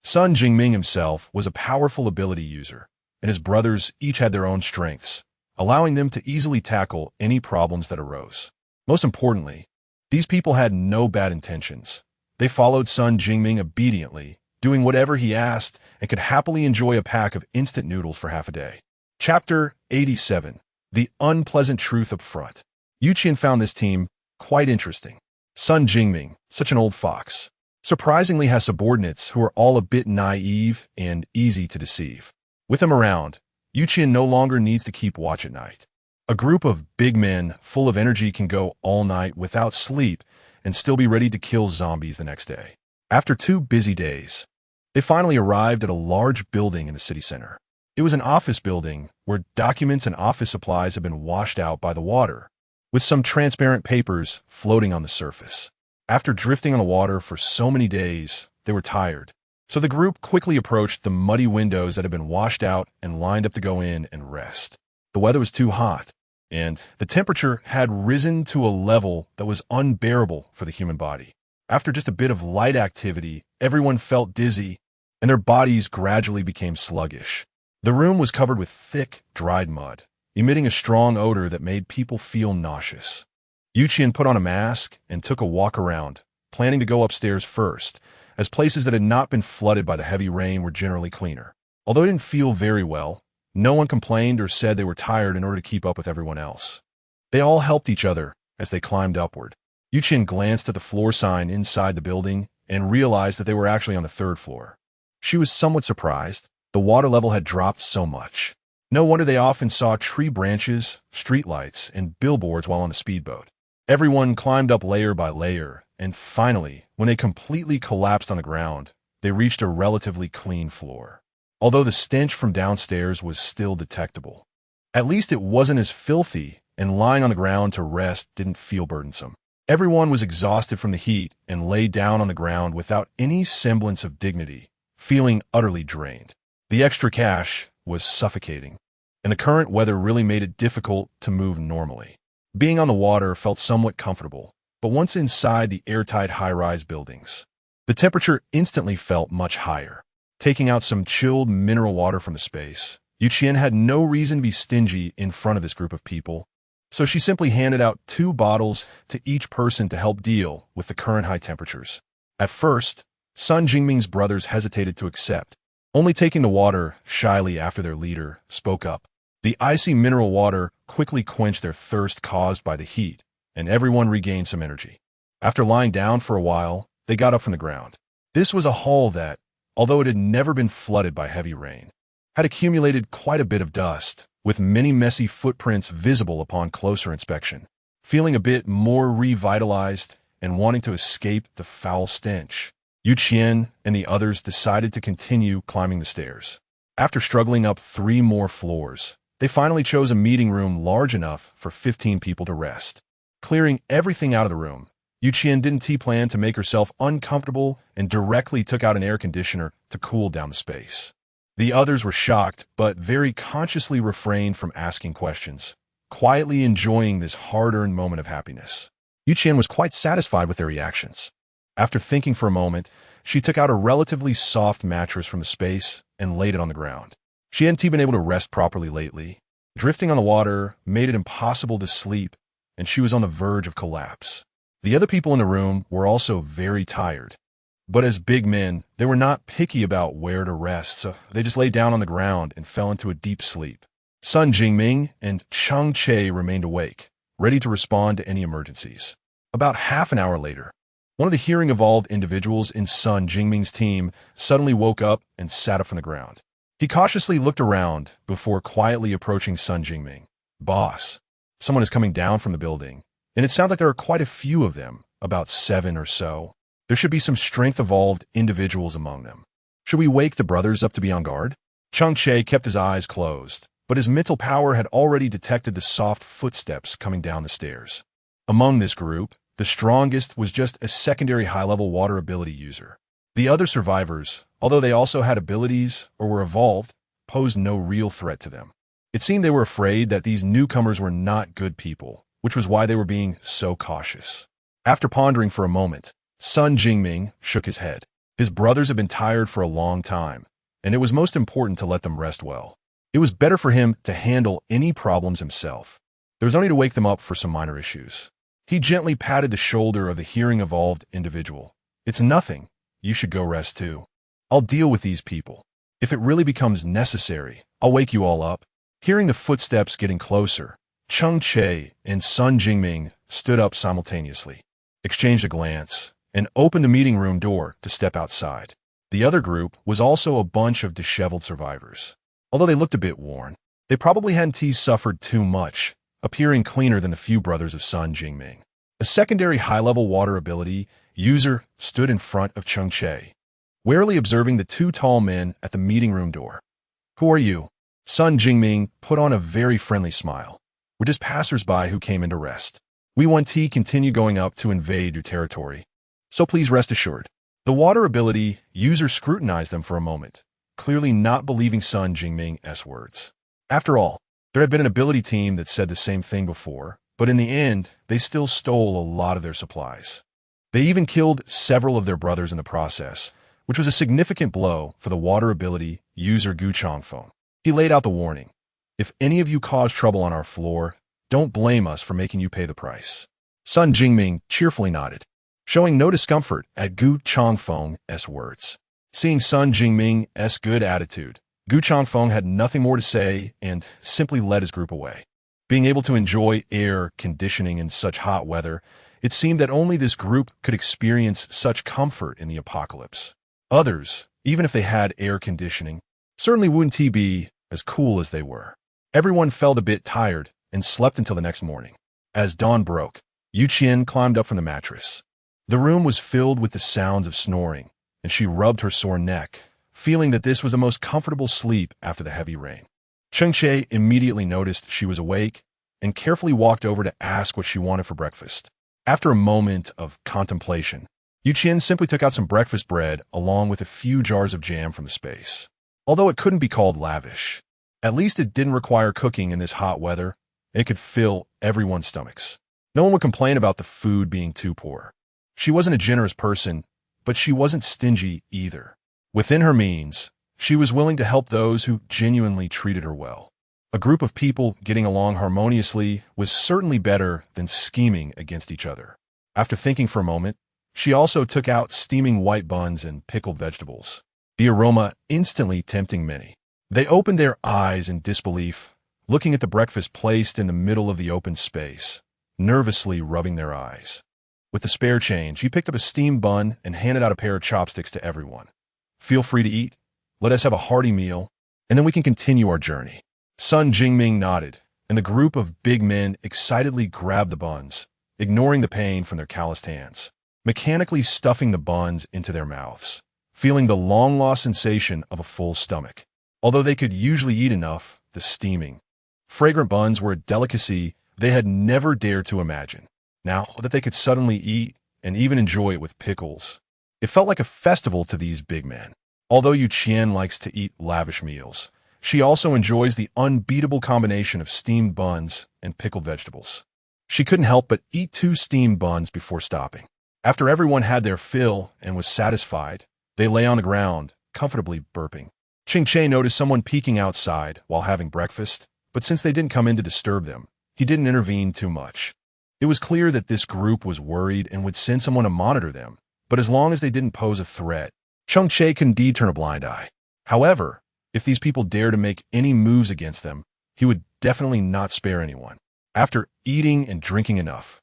Sun Jingming himself was a powerful ability user, and his brothers each had their own strengths, allowing them to easily tackle any problems that arose. Most importantly, these people had no bad intentions. They followed Sun Jingming obediently, doing whatever he asked, and could happily enjoy a pack of instant noodles for half a day. Chapter 87. The Unpleasant Truth Up Front. Qian found this team quite interesting. Sun Jingming, such an old fox, surprisingly has subordinates who are all a bit naive and easy to deceive. With him around, Qian no longer needs to keep watch at night. A group of big men full of energy can go all night without sleep and still be ready to kill zombies the next day. After 2 busy days, they finally arrived at a large building in the city center. It was an office building where documents and office supplies had been washed out by the water, with some transparent papers floating on the surface. After drifting on the water for so many days, they were tired. So the group quickly approached the muddy windows that had been washed out and lined up to go in and rest. The weather was too hot, and the temperature had risen to a level that was unbearable for the human body. After just a bit of light activity, everyone felt dizzy, and their bodies gradually became sluggish. The room was covered with thick, dried mud, emitting a strong odor that made people feel nauseous. Qian put on a mask and took a walk around, planning to go upstairs first, as places that had not been flooded by the heavy rain were generally cleaner. Although he didn't feel very well, no one complained or said they were tired in order to keep up with everyone else. They all helped each other as they climbed upward. Qian glanced at the floor sign inside the building and realized that they were actually on the 3rd floor. She was somewhat surprised. The water level had dropped so much. No wonder they often saw tree branches, streetlights, and billboards while on the speedboat. Everyone climbed up layer by layer, and finally, when they completely collapsed on the ground, they reached a relatively clean floor. Although the stench from downstairs was still detectable. At least it wasn't as filthy, and lying on the ground to rest didn't feel burdensome. Everyone was exhausted from the heat and lay down on the ground without any semblance of dignity, feeling utterly drained. The extra cash was suffocating, and the current weather really made it difficult to move normally. Being on the water felt somewhat comfortable, but once inside the airtight high-rise buildings, the temperature instantly felt much higher. Taking out some chilled mineral water from the space, Qian had no reason to be stingy in front of this group of people, so she simply handed out 2 bottles to each person to help deal with the current high temperatures. At first, Sun Jingming's brothers hesitated to accept, only taking the water shyly after their leader spoke up. The icy mineral water quickly quenched their thirst caused by the heat, and everyone regained some energy. After lying down for a while, they got up from the ground. This was a hole that, although it had never been flooded by heavy rain, had accumulated quite a bit of dust, with many messy footprints visible upon closer inspection. Feeling a bit more revitalized and wanting to escape the foul stench, Qian and the others decided to continue climbing the stairs. After struggling up 3 more floors, they finally chose a meeting room large enough for 15 people to rest. Clearing everything out of the room, Qian didn't plan to make herself uncomfortable and directly took out an air conditioner to cool down the space. The others were shocked, but very consciously refrained from asking questions, quietly enjoying this hard-earned moment of happiness. Qian was quite satisfied with their reactions. After thinking for a moment, she took out a relatively soft mattress from the space and laid it on the ground. She hadn't been able to rest properly lately. Drifting on the water made it impossible to sleep, and she was on the verge of collapse. The other people in the room were also very tired. But as big men, they were not picky about where to rest, so they just lay down on the ground and fell into a deep sleep. Sun Jingming and Cheng Che remained awake, ready to respond to any emergencies. About half an hour later, one of the hearing-evolved individuals in Sun Jingming's team suddenly woke up and sat up from the ground. He cautiously looked around before quietly approaching Sun Jingming. "Boss, someone is coming down from the building, and it sounds like there are quite a few of them, about 7 or so. There should be some strength-evolved individuals among them. Should we wake the brothers up to be on guard?" Cheng Che kept his eyes closed, but his mental power had already detected the soft footsteps coming down the stairs. Among this group, the strongest was just a secondary high-level water ability user. The other survivors, although they also had abilities or were evolved, posed no real threat to them. It seemed they were afraid that these newcomers were not good people, which was why they were being so cautious. After pondering for a moment, Sun Jingming shook his head. His brothers had been tired for a long time, and it was most important to let them rest well. It was better for him to handle any problems himself. There was only to wake them up for some minor issues. He gently patted the shoulder of the hearing-evolved individual. "It's nothing. You should go rest too. I'll deal with these people. If it really becomes necessary, I'll wake you all up." Hearing the footsteps getting closer, Cheng Che and Sun Jingming stood up simultaneously, exchanged a glance, and opened the meeting room door to step outside. The other group was also a bunch of disheveled survivors. Although they looked a bit worn, they probably hadn't suffered too much, appearing cleaner than the few brothers of Sun Jingming. A secondary high-level water ability user stood in front of Cheng Che, warily observing the 2 tall men at the meeting room door. "Who are you?" Sun Jingming put on a very friendly smile. "We're just passers-by who came in to rest. We want to continue going up to invade your territory, so please rest assured." The water ability user scrutinized them for a moment, clearly not believing Sun Jingming's words. After all, there had been an ability team that said the same thing before, but in the end, they still stole a lot of their supplies. They even killed several of their brothers in the process, which was a significant blow for the water ability user Gu Changfeng. He laid out the warning. "If any of you cause trouble on our floor, don't blame us for making you pay the price." Sun Jingming cheerfully nodded, showing no discomfort at Gu Changfeng's words. Seeing Sun Jingming's good attitude, Gu Changfeng had nothing more to say and simply led his group away. Being able to enjoy air conditioning in such hot weather, it seemed that only this group could experience such comfort in the apocalypse. Others, even if they had air conditioning, certainly wouldn't be as cool as they were. Everyone felt a bit tired and slept until the next morning. As dawn broke, Qian climbed up from the mattress. The room was filled with the sounds of snoring, and she rubbed her sore neck, feeling that this was the most comfortable sleep after the heavy rain. Cheng Che immediately noticed she was awake and carefully walked over to ask what she wanted for breakfast. After a moment of contemplation, Qian simply took out some breakfast bread along with a few jars of jam from the space. Although it couldn't be called lavish, at least it didn't require cooking in this hot weather. It could fill everyone's stomachs. No one would complain about the food being too poor. She wasn't a generous person, but she wasn't stingy either. Within her means, she was willing to help those who genuinely treated her well. A group of people getting along harmoniously was certainly better than scheming against each other. After thinking for a moment, she also took out steaming white buns and pickled vegetables, the aroma instantly tempting many. They opened their eyes in disbelief looking at the breakfast placed in the middle of the open space, nervously rubbing their eyes. With the spare change, he picked up a steamed bun and handed out a pair of chopsticks to everyone. Feel free to eat. Let us have a hearty meal, and then we can continue our journey. Sun Jingming nodded, and the group of big men excitedly grabbed the buns, ignoring the pain from their calloused hands, mechanically stuffing the buns into their mouths, feeling the long-lost sensation of a full stomach. Although they could usually eat enough, the steaming, fragrant buns were a delicacy they had never dared to imagine. Now that they could suddenly eat and even enjoy it with pickles, it felt like a festival to these big men. Although Qian likes to eat lavish meals, she also enjoys the unbeatable combination of steamed buns and pickled vegetables. She couldn't help but eat 2 steamed buns before stopping. After everyone had their fill and was satisfied, they lay on the ground, comfortably burping. Cheng Che noticed someone peeking outside while having breakfast, but since they didn't come in to disturb them, he didn't intervene too much. It was clear that this group was worried and would send someone to monitor them, but as long as they didn't pose a threat, Cheng Che could indeed turn a blind eye. However, if these people dared to make any moves against them, he would definitely not spare anyone. After eating and drinking enough,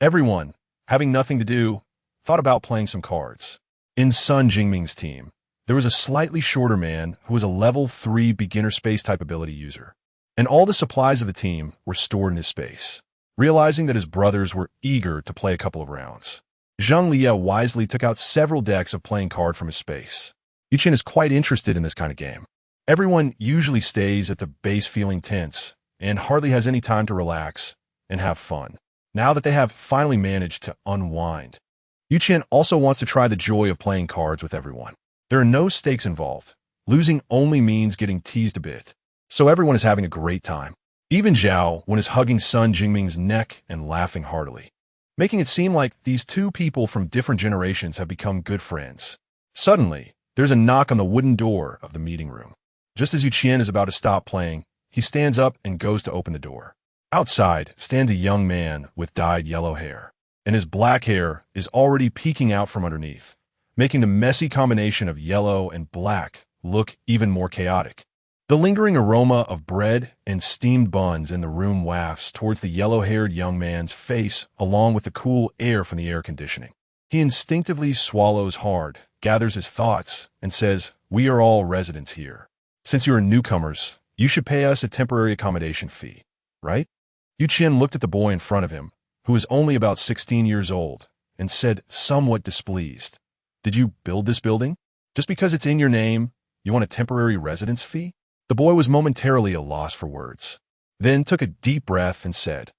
everyone, having nothing to do, thought about playing some cards. In Sun Jingming's team, there was a slightly shorter man who was a level 3 beginner space type ability user, and all the supplies of the team were stored in his space. Realizing that his brothers were eager to play a couple of rounds, Zhang Liya wisely took out several decks of playing card from his space. Qian is quite interested in this kind of game. Everyone usually stays at the base feeling tense and hardly has any time to relax and have fun, now that they have finally managed to unwind. Qian also wants to try the joy of playing cards with everyone. There are no stakes involved. Losing only means getting teased a bit, so everyone is having a great time. Even Zhao is hugging Sun Jingming's neck and laughing heartily, making it seem like these 2 people from different generations have become good friends. Suddenly, there's a knock on the wooden door of the meeting room. Just as Qian is about to stop playing, he stands up and goes to open the door. Outside stands a young man with dyed yellow hair, and his black hair is already peeking out from underneath, making the messy combination of yellow and black look even more chaotic. The lingering aroma of bread and steamed buns in the room wafts towards the yellow-haired young man's face along with the cool air from the air conditioning. He instinctively swallows hard, gathers his thoughts, and says, "We are all residents here. Since you are newcomers, you should pay us a temporary accommodation fee, right?" Qian looked at the boy in front of him, who was only about 16 years old, and said, somewhat displeased, "Did you build this building? Just because it's in your name, you want a temporary residence fee?" The boy was momentarily at a loss for words, then took a deep breath and said,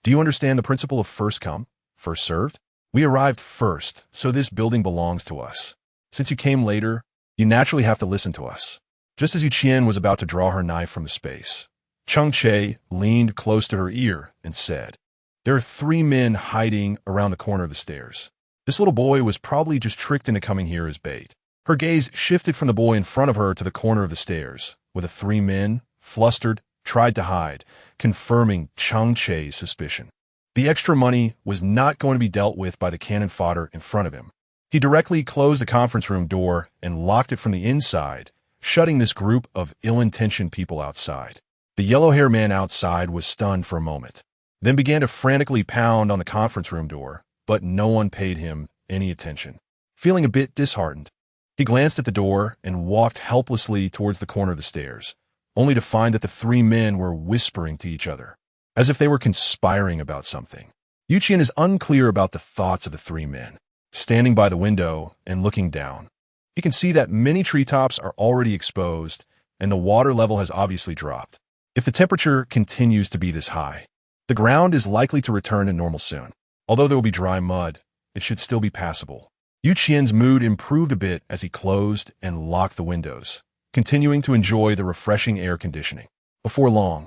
"Do you understand the principle of first come, first served? We arrived first, so this building belongs to us. Since you came later, you naturally have to listen to us." Just as Qian was about to draw her knife from the space, Cheng Che leaned close to her ear and said, "There are 3 men hiding around the corner of the stairs. This little boy was probably just tricked into coming here as bait." Her gaze shifted from the boy in front of her to the corner of the stairs, where the 3 men, flustered, tried to hide, confirming Cheng Che's suspicion. The extra money was not going to be dealt with by the cannon fodder in front of him. He directly closed the conference room door and locked it from the inside, shutting this group of ill-intentioned people outside. The yellow-haired man outside was stunned for a moment, then began to frantically pound on the conference room door, but no one paid him any attention. Feeling a bit disheartened, he glanced at the door and walked helplessly towards the corner of the stairs, only to find that the 3 men were whispering to each other, as if they were conspiring about something. Qian is unclear about the thoughts of the 3 men, standing by the window and looking down. He can see that many treetops are already exposed, and the water level has obviously dropped. If the temperature continues to be this high, the ground is likely to return to normal soon. Although there will be dry mud, it should still be passable. Qian's mood improved a bit as he closed and locked the windows, continuing to enjoy the refreshing air conditioning. Before long,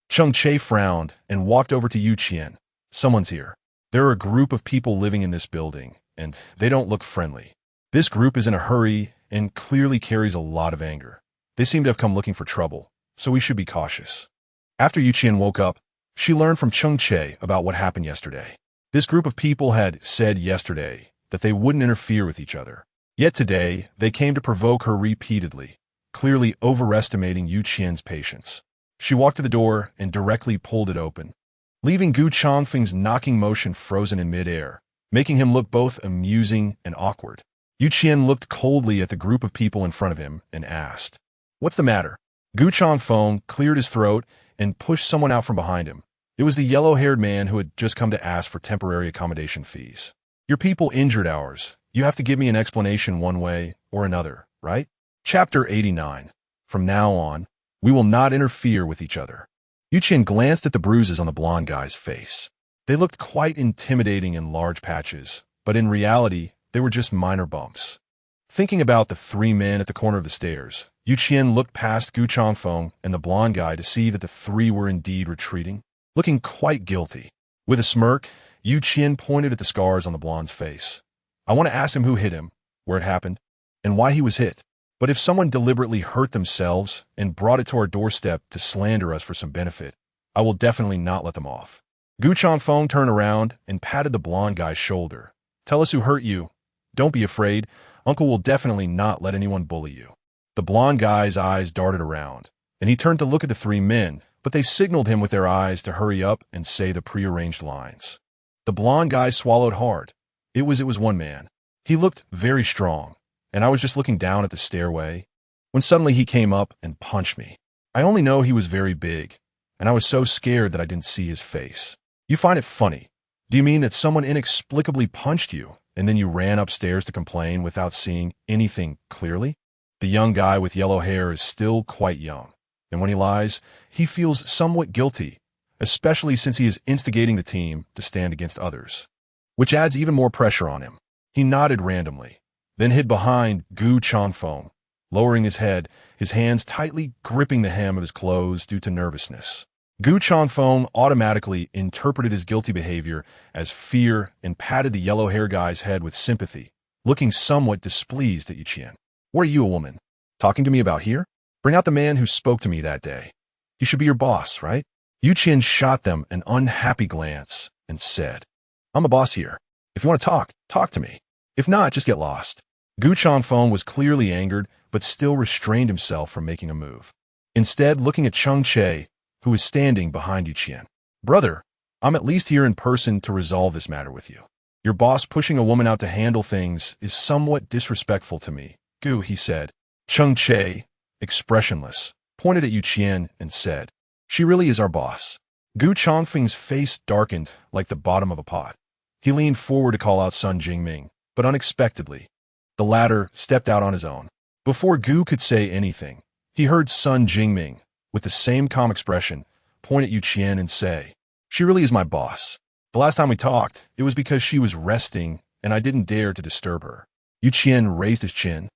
Cheng Che frowned and walked over to Qian. "Someone's here. There are a group of people living in this building, and they don't look friendly. This group is in a hurry and clearly carries a lot of anger. They seem to have come looking for trouble, so we should be cautious." After Qian woke up, she learned from Cheng Che about what happened yesterday. This group of people had said yesterday that they wouldn't interfere with each other. Yet today, they came to provoke her repeatedly, clearly overestimating Qian's patience. She walked to the door and directly pulled it open, leaving Gu Changfeng's knocking motion frozen in midair, making him look both amusing and awkward. Yu Qian looked coldly at the group of people in front of him and asked, "What's the matter?" Gu Changfeng cleared his throat and pushed someone out from behind him. It was the yellow-haired man who had just come to ask for temporary accommodation fees. "Your people injured ours. You have to give me an explanation one way or another, right?" Chapter 89. From now on, we will not interfere with each other. Yu Qian glanced at the bruises on the blonde guy's face. They looked quite intimidating in large patches, but in reality, they were just minor bumps. Thinking about the three men at the corner of the stairs, Yu Qian looked past Gu Changfeng and the blonde guy to see that the three were indeed retreating, looking quite guilty. With a smirk, Yu Qian pointed at the scars on the blonde's face. "I want to ask him who hit him, where it happened, and why he was hit. But if someone deliberately hurt themselves and brought it to our doorstep to slander us for some benefit, I will definitely not let them off." Gu Changfeng turned around and patted the blonde guy's shoulder. "Tell us who hurt you. Don't be afraid. Uncle will definitely not let anyone bully you." The blonde guy's eyes darted around, and he turned to look at the three men, but they signaled him with their eyes to hurry up and say the prearranged lines. The blonde guy swallowed hard. It was one man. He looked very strong, and I was just looking down at the stairway when suddenly he came up and punched me. I only know he was very big, and I was so scared that I didn't see his face. You find it funny. Do you mean that someone inexplicably punched you, and then you ran upstairs to complain without seeing anything clearly? The young guy with yellow hair is still quite young, and when he lies, he feels somewhat guilty, especially since he is instigating the team to stand against others, which adds even more pressure on him. He nodded randomly, then hid behind Gu Changfeng, lowering his head, his hands tightly gripping the hem of his clothes due to nervousness. Gu Changfeng automatically interpreted his guilty behavior as fear and patted the yellow hair guy's head with sympathy, looking somewhat displeased at Yu Qian. "What are you, a woman? Talking to me about here? Bring out the man who spoke to me that day. He should be your boss, right?" Yu Qian shot them an unhappy glance and said, "I'm a boss here. If you want to talk, talk to me. If not, just get lost." Gu Changfeng was clearly angered, but still restrained himself from making a move. Instead, looking at Cheng Che, who was standing behind Yu Qian. "Brother, I'm at least here in person to resolve this matter with you. Your boss pushing a woman out to handle things is somewhat disrespectful to me." "Gu," he said. Cheng Che, expressionless, pointed at Yu Qian and said, "She really is our boss." Gu Changfeng's face darkened like the bottom of a pot. He leaned forward to call out Sun Jingming, but unexpectedly, the latter stepped out on his own. Before Gu could say anything, he heard Sun Jingming, with the same calm expression, point at Yu Qian and say, "She really is my boss. The last time we talked, it was because she was resting and I didn't dare to disturb her." Yu Qian raised his chin,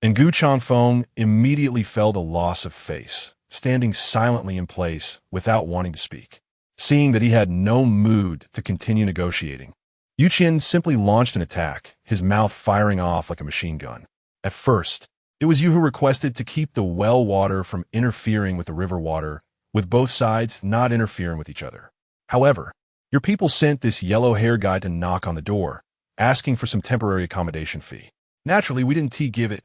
and Gu Changfeng immediately felt a loss of face, standing silently in place without wanting to speak. Seeing that he had no mood to continue negotiating, Yu Qian simply launched an attack, his mouth firing off like a machine gun. "At first, it was you who requested to keep the well water from interfering with the river water, with both sides not interfering with each other. However, your people sent this yellow-hair guy to knock on the door, asking for some temporary accommodation fee. Naturally, we didn't give it,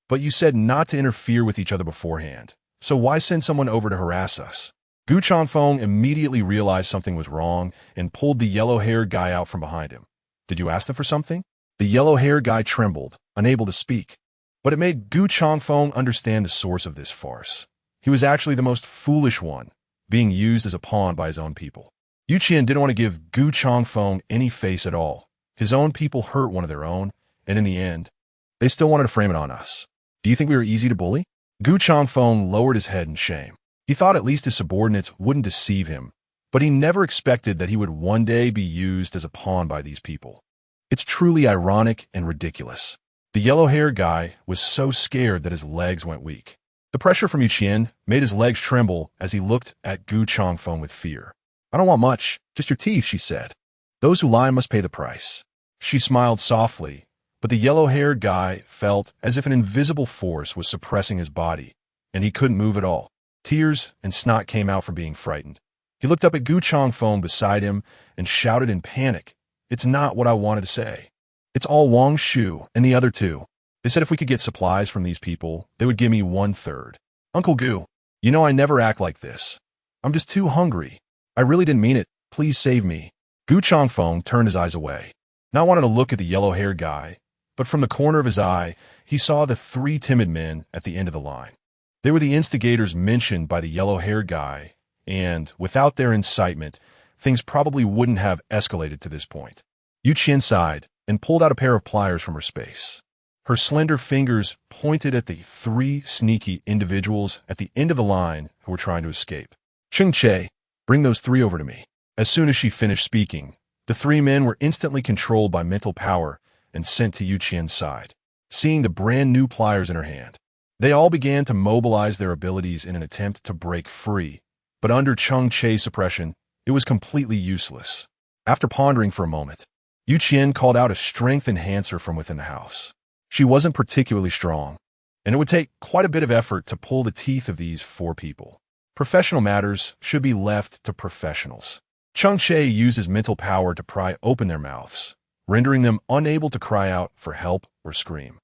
but you said not to interfere with each other beforehand, so why send someone over to harass us?" Gu Changfeng immediately realized something was wrong and pulled the yellow-haired guy out from behind him. "Did you ask them for something?" The yellow-haired guy trembled, unable to speak. But it made Gu Changfeng understand the source of this farce. He was actually the most foolish one, being used as a pawn by his own people. Yu Qian didn't want to give Gu Changfeng any face at all. His own people hurt one of their own, and in the end, they still wanted to frame it on us. "Do you think we were easy to bully?" Gu Changfeng lowered his head in shame. He thought at least his subordinates wouldn't deceive him, but he never expected that he would one day be used as a pawn by these people. It's truly ironic and ridiculous. The yellow-haired guy was so scared that his legs went weak. The pressure from Yu Qian made his legs tremble as he looked at Gu Changfeng with fear. "I don't want much, just your teeth," she said. "Those who lie must pay the price." She smiled softly, but the yellow-haired guy felt as if an invisible force was suppressing his body, and he couldn't move at all. Tears and snot came out from being frightened. He looked up at Gu Changfeng beside him and shouted in panic, "It's not what I wanted to say. It's all Wang Shu and the other two. They said if we could get supplies from these people, they would give me 1/3. Uncle Gu, you know I never act like this. I'm just too hungry. I really didn't mean it. Please save me. Gu Changfeng turned his eyes away, not wanting to look at the yellow-haired guy, but from the corner of his eye, he saw the three timid men at the end of the line. They were the instigators mentioned by the yellow-haired guy, and, without their incitement, things probably wouldn't have escalated to this point. Yu Qian sighed and pulled out a pair of pliers from her space. Her slender fingers pointed at the three sneaky individuals at the end of the line who were trying to escape. Cheng Che, bring those three over to me. As soon as she finished speaking, the three men were instantly controlled by mental power and sent to Yu Qian's side. Seeing the brand new pliers in her hand, they all began to mobilize their abilities in an attempt to break free, but under Cheng Che's suppression, it was completely useless. After pondering for a moment, Yu Qian called out a strength enhancer from within the house. She wasn't particularly strong, and it would take quite a bit of effort to pull the teeth of these four people. Professional matters should be left to professionals. Cheng Che used his mental power to pry open their mouths, rendering them unable to cry out for help or scream.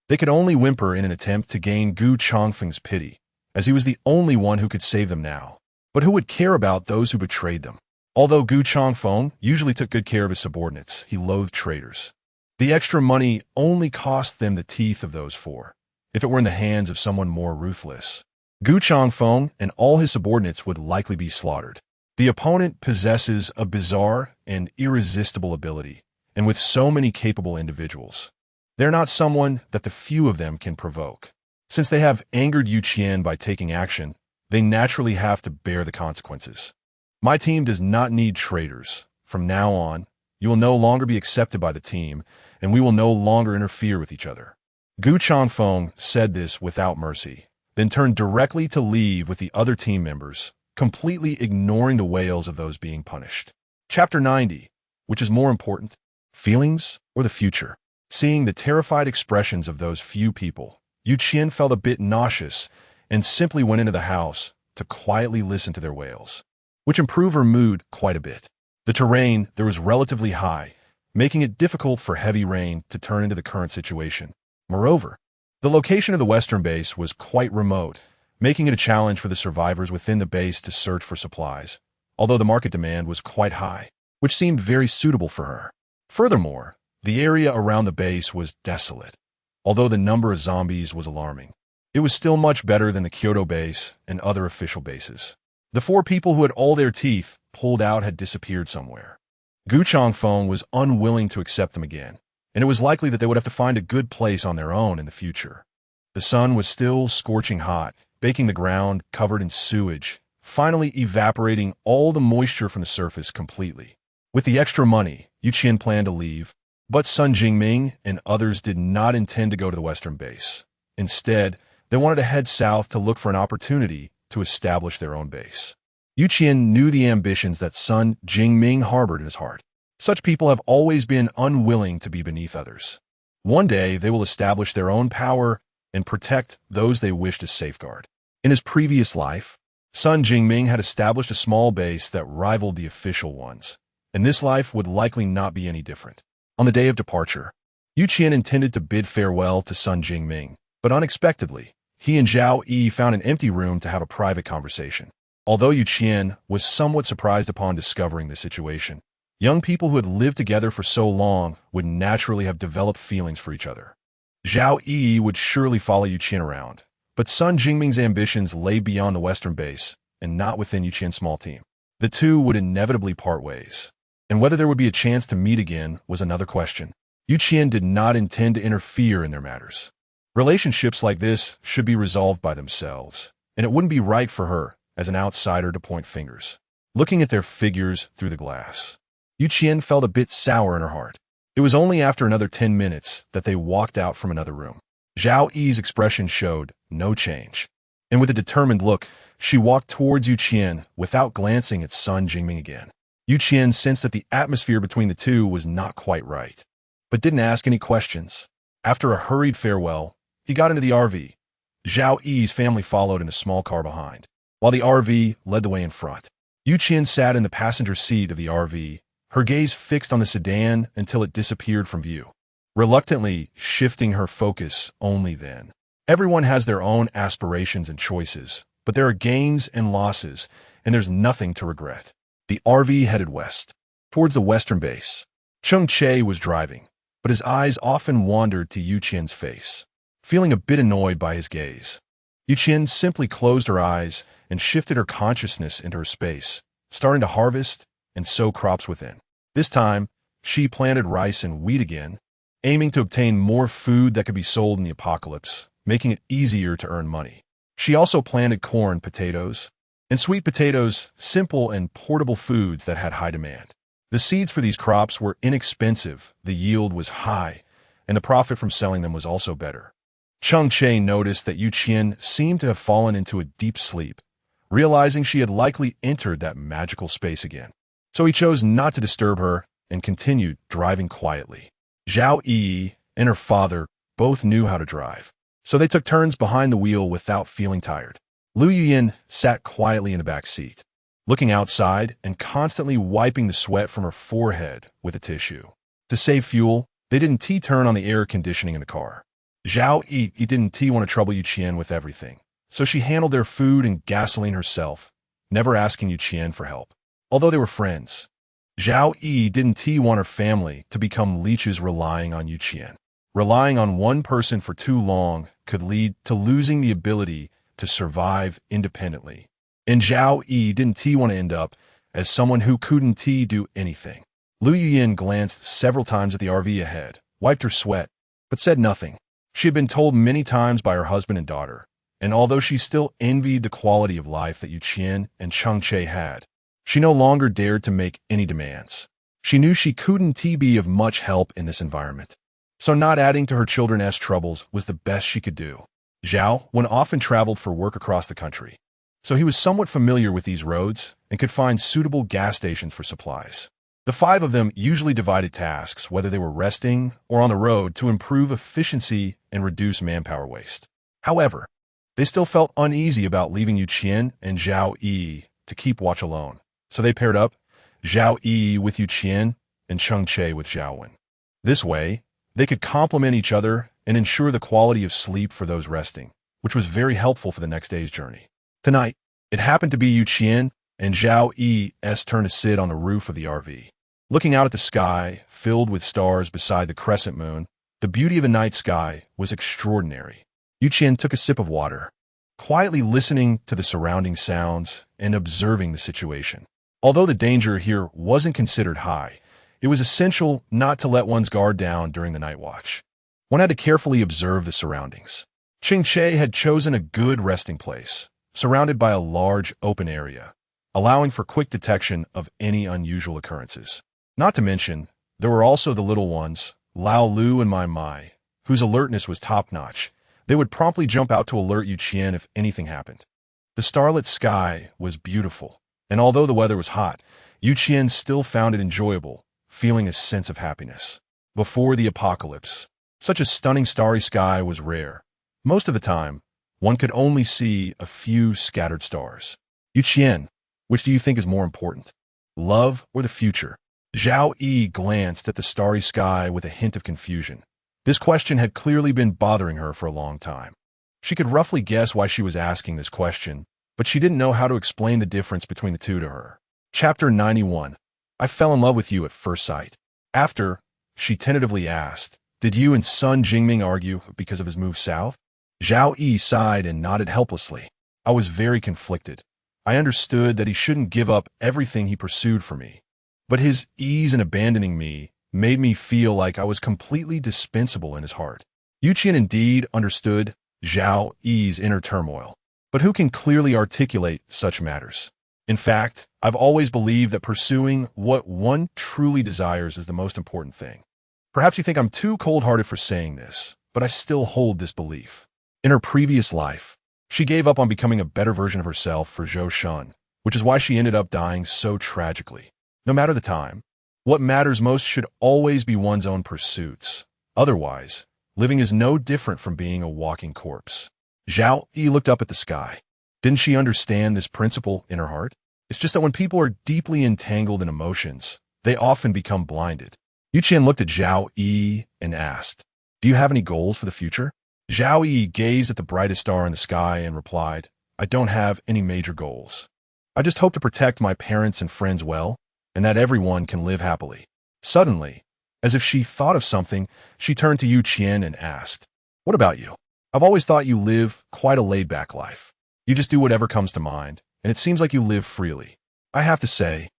They could only whimper in an attempt to gain Gu Changfeng's pity, as he was the only one who could save them now. But who would care about those who betrayed them? Although Gu Changfeng usually took good care of his subordinates, he loathed traitors. The extra money only cost them the teeth of those four, if it were in the hands of someone more ruthless. Gu Changfeng and all his subordinates would likely be slaughtered. The opponent possesses a bizarre and irresistible ability, and with so many capable individuals, they're not someone that the few of them can provoke. Since they have angered Yu Qian by taking action, they naturally have to bear the consequences. My team does not need traitors. From now on, you will no longer be accepted by the team, and we will no longer interfere with each other. Gu Changfeng said this without mercy, then turned directly to leave with the other team members, completely ignoring the wails of those being punished. Chapter 90, which is more important, feelings or the future? Seeing the terrified expressions of those few people, Yu Qian felt a bit nauseous and simply went into the house to quietly listen to their wails, which improved her mood quite a bit. The terrain there was relatively high, making it difficult for heavy rain to turn into the current situation. Moreover, the location of the western base was quite remote, making it a challenge for the survivors within the base to search for supplies, although the market demand was quite high, which seemed very suitable for her. Furthermore, the area around the base was desolate. Although the number of zombies was alarming, it was still much better than the Kyoto base and other official bases. The four people who had all their teeth pulled out had disappeared somewhere. Gu Changfeng was unwilling to accept them again, and it was likely that they would have to find a good place on their own in the future. The sun was still scorching hot, baking the ground covered in sewage, finally evaporating all the moisture from the surface completely. With the extra money, Yu Qian planned to leave, but Sun Jingming and others did not intend to go to the western base. Instead, they wanted to head south to look for an opportunity to establish their own base. Yu Qian knew the ambitions that Sun Jingming harbored in his heart. Such people have always been unwilling to be beneath others. One day, they will establish their own power and protect those they wish to safeguard. In his previous life, Sun Jingming had established a small base that rivaled the official ones, and this life would likely not be any different. On the day of departure, Yu Qian intended to bid farewell to Sun Jingming, but unexpectedly, he and Zhao Yi found an empty room to have a private conversation. Although Yu Qian was somewhat surprised upon discovering the situation, young people who had lived together for so long would naturally have developed feelings for each other. Zhao Yi would surely follow Yu Qian around, but Sun Jingming's ambitions lay beyond the western base and not within Yu Qian's small team. The two would inevitably part ways, and whether there would be a chance to meet again was another question. Yu Qian did not intend to interfere in their matters. Relationships like this should be resolved by themselves, and it wouldn't be right for her, as an outsider, to point fingers. Looking at their figures through the glass, Yu Qian felt a bit sour in her heart. It was only after another 10 minutes that they walked out from another room. Zhao Yi's expression showed no change, and with a determined look, she walked towards Yu Qian without glancing at Sun Jingming again. Yu Qian sensed that the atmosphere between the two was not quite right, but didn't ask any questions. After a hurried farewell, he got into the RV. Zhao Yi's family followed in a small car behind, while the RV led the way in front. Yu Qian sat in the passenger seat of the RV, her gaze fixed on the sedan until it disappeared from view, reluctantly shifting her focus only then. Everyone has their own aspirations and choices, but there are gains and losses, and there's nothing to regret. The RV headed west, towards the western base. Cheng Che was driving, but his eyes often wandered to Qian's face, feeling a bit annoyed by his gaze. Qian simply closed her eyes and shifted her consciousness into her space, starting to harvest and sow crops within. This time, she planted rice and wheat again, aiming to obtain more food that could be sold in the apocalypse, making it easier to earn money. She also planted corn, potatoes, and sweet potatoes, simple and portable foods that had high demand. The seeds for these crops were inexpensive, the yield was high, and the profit from selling them was also better. Cheng Che noticed that Qian seemed to have fallen into a deep sleep, realizing she had likely entered that magical space again. So he chose not to disturb her and continued driving quietly. Zhao Yi and her father both knew how to drive, so they took turns behind the wheel without feeling tired. Lu Yuyin sat quietly in the back seat, looking outside and constantly wiping the sweat from her forehead with a tissue. To save fuel, they didn't turn on the air conditioning in the car. Zhao Yi didn't want to trouble Qian with everything, so she handled their food and gasoline herself, never asking Qian for help. Although they were friends, Zhao Yi didn't want her family to become leeches relying on Qian. Relying on one person for too long could lead to losing the ability to survive independently. And Zhao Yi didn't want to end up as someone who couldn't do anything. Lu Yuyin glanced several times at the RV ahead, wiped her sweat, but said nothing. She had been told many times by her husband and daughter, and although she still envied the quality of life that Qian and Cheng Che had, she no longer dared to make any demands. She knew she couldn't be of much help in this environment, so not adding to her children's troubles was the best she could do. Zhao often traveled for work across the country, so he was somewhat familiar with these roads and could find suitable gas stations for supplies. The five of them usually divided tasks, whether they were resting or on the road, to improve efficiency and reduce manpower waste. However, they still felt uneasy about leaving Qian and Zhao Yi to keep watch alone, so they paired up, Zhao Yi with Qian and Cheng Che with Zhao Wen. This way, they could complement each other and ensure the quality of sleep for those resting, which was very helpful for the next day's journey. Tonight, it happened to be Qian and Zhao Yi's turn to sit on the roof of the RV. Looking out at the sky, filled with stars beside the crescent moon, the beauty of the night sky was extraordinary. Qian took a sip of water, quietly listening to the surrounding sounds and observing the situation. Although the danger here wasn't considered high, it was essential not to let one's guard down during the night watch. One had to carefully observe the surroundings. Cheng Che had chosen a good resting place, surrounded by a large open area, allowing for quick detection of any unusual occurrences. Not to mention, there were also the little ones, Lao Lu and Mai Mai, whose alertness was top-notch. They would promptly jump out to alert Qian if anything happened. The starlit sky was beautiful, and although the weather was hot, Qian still found it enjoyable, feeling a sense of happiness. Before the apocalypse, such a stunning starry sky was rare. Most of the time, one could only see a few scattered stars. Qian, which do you think is more important, love or the future? Zhao Yi glanced at the starry sky with a hint of confusion. This question had clearly been bothering her for a long time. She could roughly guess why she was asking this question, but she didn't know how to explain the difference between the two to her. Chapter 91. I fell in love with you at first sight. After, she tentatively asked, did you and Sun Jingming argue because of his move south? Zhao Yi sighed and nodded helplessly. I was very conflicted. I understood that he shouldn't give up everything he pursued for me, but his ease in abandoning me made me feel like I was completely dispensable in his heart. Qian indeed understood Zhao Yi's inner turmoil, but who can clearly articulate such matters? In fact, I've always believed that pursuing what one truly desires is the most important thing. Perhaps you think I'm too cold-hearted for saying this, but I still hold this belief. In her previous life, she gave up on becoming a better version of herself for Zhou Shun, which is why she ended up dying so tragically. No matter the time, what matters most should always be one's own pursuits. Otherwise, living is no different from being a walking corpse. Zhao Yi looked up at the sky. Didn't she understand this principle in her heart? It's just that when people are deeply entangled in emotions, they often become blinded. Qian looked at Zhao Yi and asked, do you have any goals for the future? Zhao Yi gazed at the brightest star in the sky and replied, I don't have any major goals. I just hope to protect my parents and friends well, and that everyone can live happily. Suddenly, as if she thought of something, she turned to Qian and asked, "What about you? I've always thought you live quite a laid-back life. You just do whatever comes to mind, and it seems like you live freely." I have to say,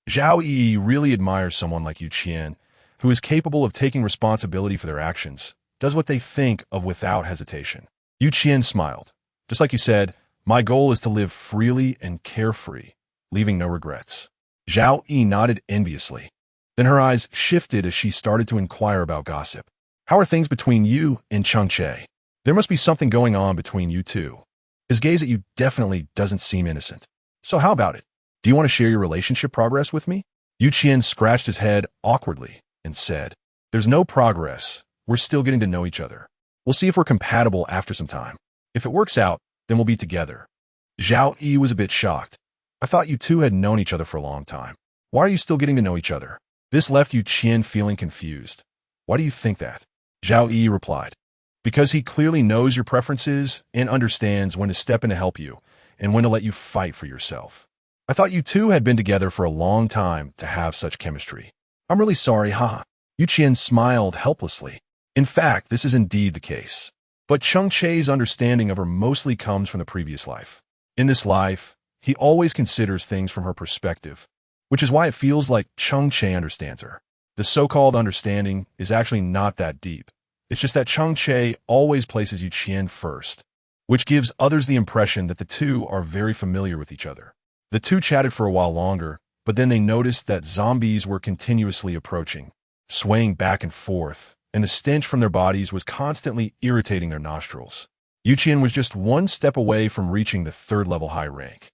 Zhao Yi really admires someone like Qian, who is capable of taking responsibility for their actions, does what they think of without hesitation. Qian smiled. "Just like you said, my goal is to live freely and carefree, leaving no regrets." Zhao Yi nodded enviously. Then her eyes shifted as she started to inquire about gossip. "How are things between you and Cheng Che? There must be something going on between you two. His gaze at you definitely doesn't seem innocent. So how about it? Do you want to share your relationship progress with me?" Qian scratched his head awkwardly and said, "There's no progress. We're still getting to know each other. We'll see if we're compatible after some time. If it works out, then we'll be together." Zhao Yi was a bit shocked. "I thought you two had known each other for a long time. Why are you still getting to know each other?" This left Qian feeling confused. "Why do you think that?" Zhao Yi replied, "Because he clearly knows your preferences and understands when to step in to help you and when to let you fight for yourself. I thought you two had been together for a long time to have such chemistry." "I'm really sorry, haha." Qian smiled helplessly. In fact, this is indeed the case. But Cheng Che's understanding of her mostly comes from the previous life. In this life, he always considers things from her perspective, which is why it feels like Cheng Che understands her. The so-called understanding is actually not that deep. It's just that Cheng Che always places Qian first, which gives others the impression that the two are very familiar with each other. The two chatted for a while longer, but then they noticed that zombies were continuously approaching, swaying back and forth, and the stench from their bodies was constantly irritating their nostrils. Qian was just one step away from reaching the third-level high rank,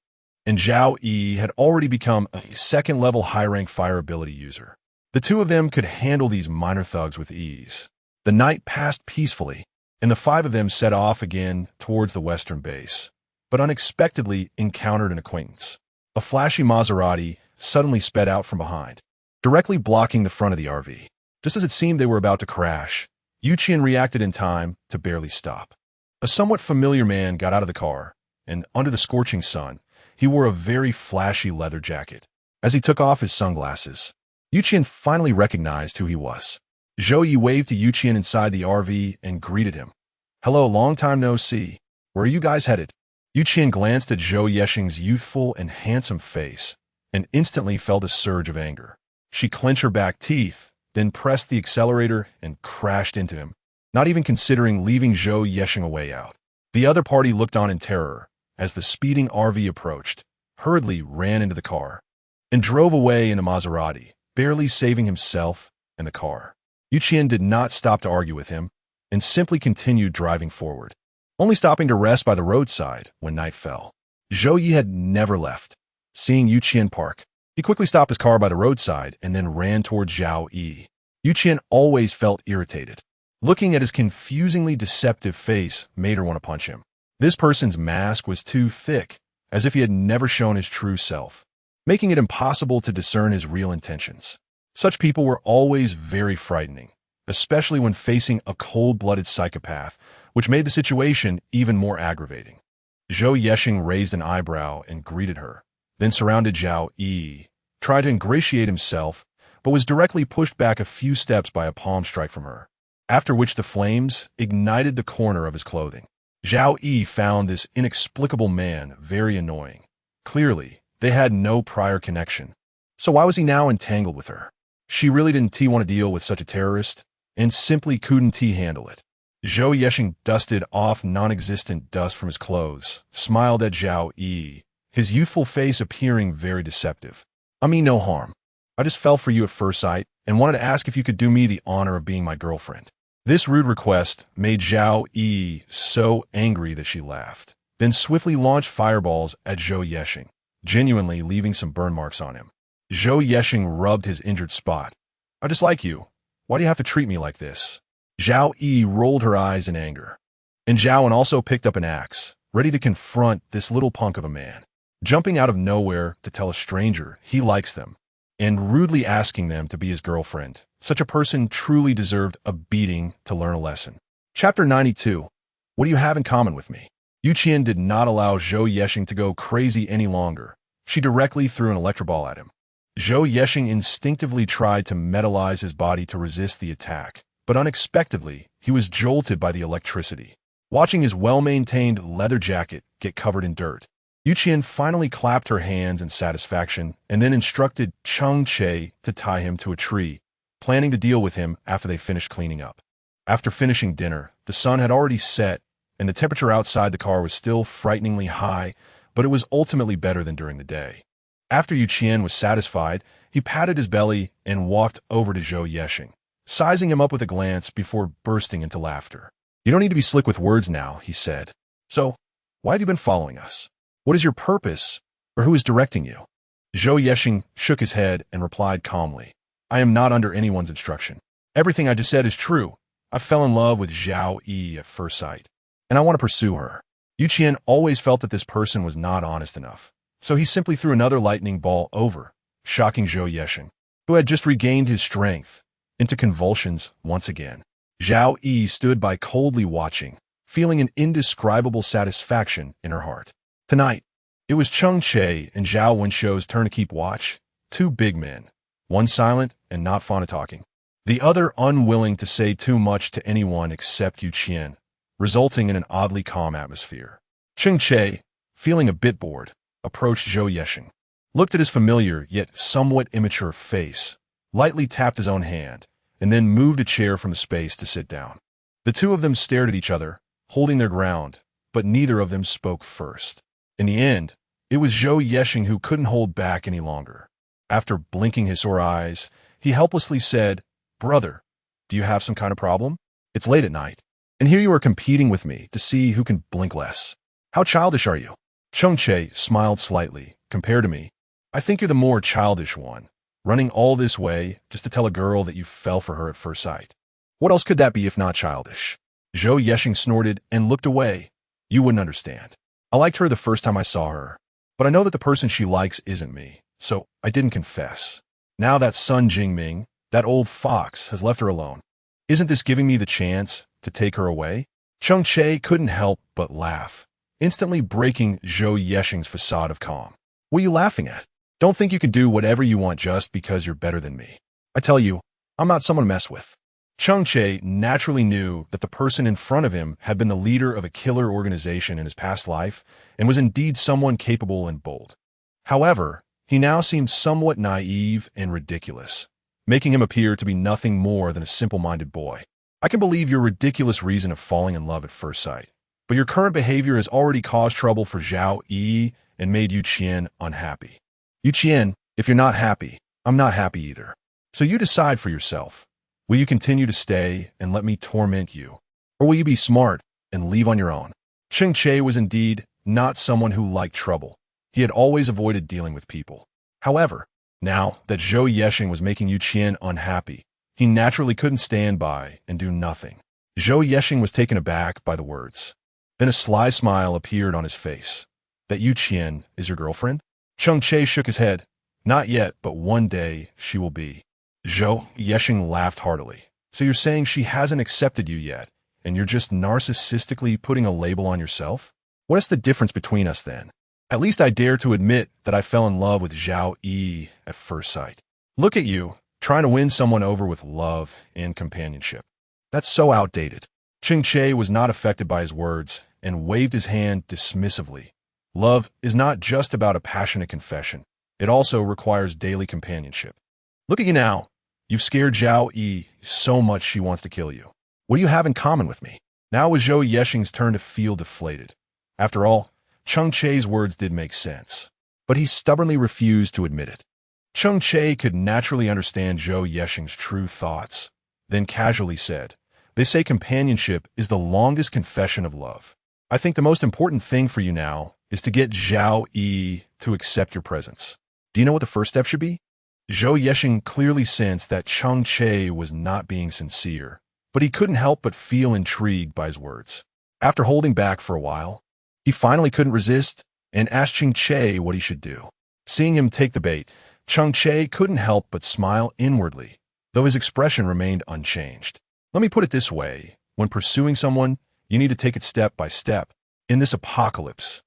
and Zhao Yi had already become a second-level high-rank fire ability user. The two of them could handle these minor thugs with ease. The night passed peacefully, and the five of them set off again towards the western base, but unexpectedly encountered an acquaintance. A flashy Maserati suddenly sped out from behind, directly blocking the front of the RV. Just as it seemed they were about to crash, Qian reacted in time to barely stop. A somewhat familiar man got out of the car, and under the scorching sun, he wore a very flashy leather jacket. As he took off his sunglasses, Qian finally recognized who he was. Zhou Yi waved to Qian inside the RV and greeted him. "Hello, long time no see. Where are you guys headed?" Qian glanced at Zhou Yexing's youthful and handsome face and instantly felt a surge of anger. She clenched her back teeth, then pressed the accelerator and crashed into him, not even considering leaving Zhou Yexing a way out. The other party looked on in terror as the speeding RV approached, hurriedly ran into the car, and drove away in a Maserati, barely saving himself and the car. Qian did not stop to argue with him and simply continued driving forward, only stopping to rest by the roadside when night fell. Zhou Yi had never left. Seeing Qian park, he quickly stopped his car by the roadside and then ran towards Zhao Yi. Qian always felt irritated. Looking at his confusingly deceptive face made her want to punch him. This person's mask was too thick, as if he had never shown his true self, making it impossible to discern his real intentions. Such people were always very frightening, especially when facing a cold-blooded psychopath, which made the situation even more aggravating. Zhou Yexing raised an eyebrow and greeted her, then surrounded Zhao Yi, tried to ingratiate himself, but was directly pushed back a few steps by a palm strike from her, after which the flames ignited the corner of his clothing. Zhao Yi found this inexplicable man very annoying. Clearly, they had no prior connection. So why was he now entangled with her? She really didn't want to deal with such a terrorist, and simply couldn't handle it. Zhou Yexing dusted off non-existent dust from his clothes, smiled at Zhao Yi, his youthful face appearing very deceptive. "I mean no harm. I just fell for you at first sight and wanted to ask if you could do me the honor of being my girlfriend." This rude request made Zhao Yi so angry that she laughed, then swiftly launched fireballs at Zhou Yexing, genuinely leaving some burn marks on him. Zhou Yexing rubbed his injured spot. "I just like you. Why do you have to treat me like this?" Zhao Yi rolled her eyes in anger. And Zhao also picked up an axe, ready to confront this little punk of a man, jumping out of nowhere to tell a stranger he likes them, and rudely asking them to be his girlfriend. Such a person truly deserved a beating to learn a lesson. Chapter 92. What do you have in common with me? Qian did not allow Zhou Yexing to go crazy any longer, She directly threw an electroball at him. Zhou Yexing instinctively tried to metalize his body to resist the attack, but unexpectedly, he was jolted by the electricity. Watching his well-maintained leather jacket get covered in dirt, Qian finally clapped her hands in satisfaction and then instructed Cheng Che to tie him to a tree, planning to deal with him after they finished cleaning up. After finishing dinner, the sun had already set, and the temperature outside the car was still frighteningly high, but it was ultimately better than during the day. After Qian was satisfied, he patted his belly and walked over to Zhou Yexing, sizing him up with a glance before bursting into laughter. "You don't need to be slick with words now," he said. "So, why have you been following us? What is your purpose, or who is directing you?" Zhou Yexing shook his head and replied calmly, "I am not under anyone's instruction. Everything I just said is true. I fell in love with Zhao Yi at first sight, and I want to pursue her." Qian always felt that this person was not honest enough, so he simply threw another lightning ball over, shocking Zhou Yexing, who had just regained his strength, into convulsions once again. Zhao Yi stood by coldly watching, feeling an indescribable satisfaction in her heart. Tonight, it was Cheng Che and Zhao Wenshou's turn to keep watch, two big men, one silent and not fond of talking, the other unwilling to say too much to anyone except Qian, resulting in an oddly calm atmosphere. Cheng Che, feeling a bit bored, approached Zhou Yexing, looked at his familiar yet somewhat immature face, lightly tapped his own hand, and then moved a chair from the space to sit down. The two of them stared at each other, holding their ground, but neither of them spoke first. In the end, it was Zhou Yexing who couldn't hold back any longer. After blinking his sore eyes, he helplessly said, "Brother, do you have some kind of problem? It's late at night, and here you are competing with me to see who can blink less. How childish are you?" Cheng Che smiled slightly. "Compared to me, I think you're the more childish one, running all this way just to tell a girl that you fell for her at first sight. What else could that be if not childish?" Zhou Yexing snorted and looked away. "You wouldn't understand. I liked her the first time I saw her, but I know that the person she likes isn't me, so I didn't confess. Now that Sun Jingming, that old fox, has left her alone. Isn't this giving me the chance to take her away?" Cheng Che couldn't help but laugh, instantly breaking Zhou Yexing's facade of calm. "What are you laughing at? Don't think you can do whatever you want just because you're better than me. I tell you, I'm not someone to mess with." Cheng Che naturally knew that the person in front of him had been the leader of a killer organization in his past life and was indeed someone capable and bold. However, he now seemed somewhat naive and ridiculous, making him appear to be nothing more than a simple-minded boy. "I can believe your ridiculous reason of falling in love at first sight, but your current behavior has already caused trouble for Zhao Yi and made Qian unhappy. Qian, if you're not happy, I'm not happy either. So you decide for yourself. Will you continue to stay and let me torment you, or will you be smart and leave on your own?" Cheng Che was indeed not someone who liked trouble. He had always avoided dealing with people. However, now that Zhou Yexing was making Qian unhappy, he naturally couldn't stand by and do nothing. Zhou Yexing was taken aback by the words. Then a sly smile appeared on his face. "That Qian is your girlfriend?" Cheng Che shook his head. "Not yet, but one day she will be." Zhou Yexing laughed heartily. "So you're saying she hasn't accepted you yet, and you're just narcissistically putting a label on yourself? What is the difference between us then? At least I dare to admit that I fell in love with Zhao Yi at first sight. Look at you, trying to win someone over with love and companionship. That's so outdated." Cheng Che was not affected by his words and waved his hand dismissively. "Love is not just about a passionate confession. It also requires daily companionship. Look at you now. You've scared Zhao Yi so much she wants to kill you. What do you have in common with me?" Now it was Zhou Yexing's turn to feel deflated. After all, Cheng Che's words did make sense, but he stubbornly refused to admit it. Cheng Che could naturally understand Zhou Yexing's true thoughts, then casually said, "They say companionship is the longest confession of love. I think the most important thing for you now is to get Zhao Yi to accept your presence. Do you know what the first step should be?" Zhou Yexing clearly sensed that Cheng Che was not being sincere, but he couldn't help but feel intrigued by his words. After holding back for a while, he finally couldn't resist and asked Cheng Che what he should do. Seeing him take the bait, Cheng Che couldn't help but smile inwardly, though his expression remained unchanged. "Let me put it this way. When pursuing someone, you need to take it step by step. In this apocalypse,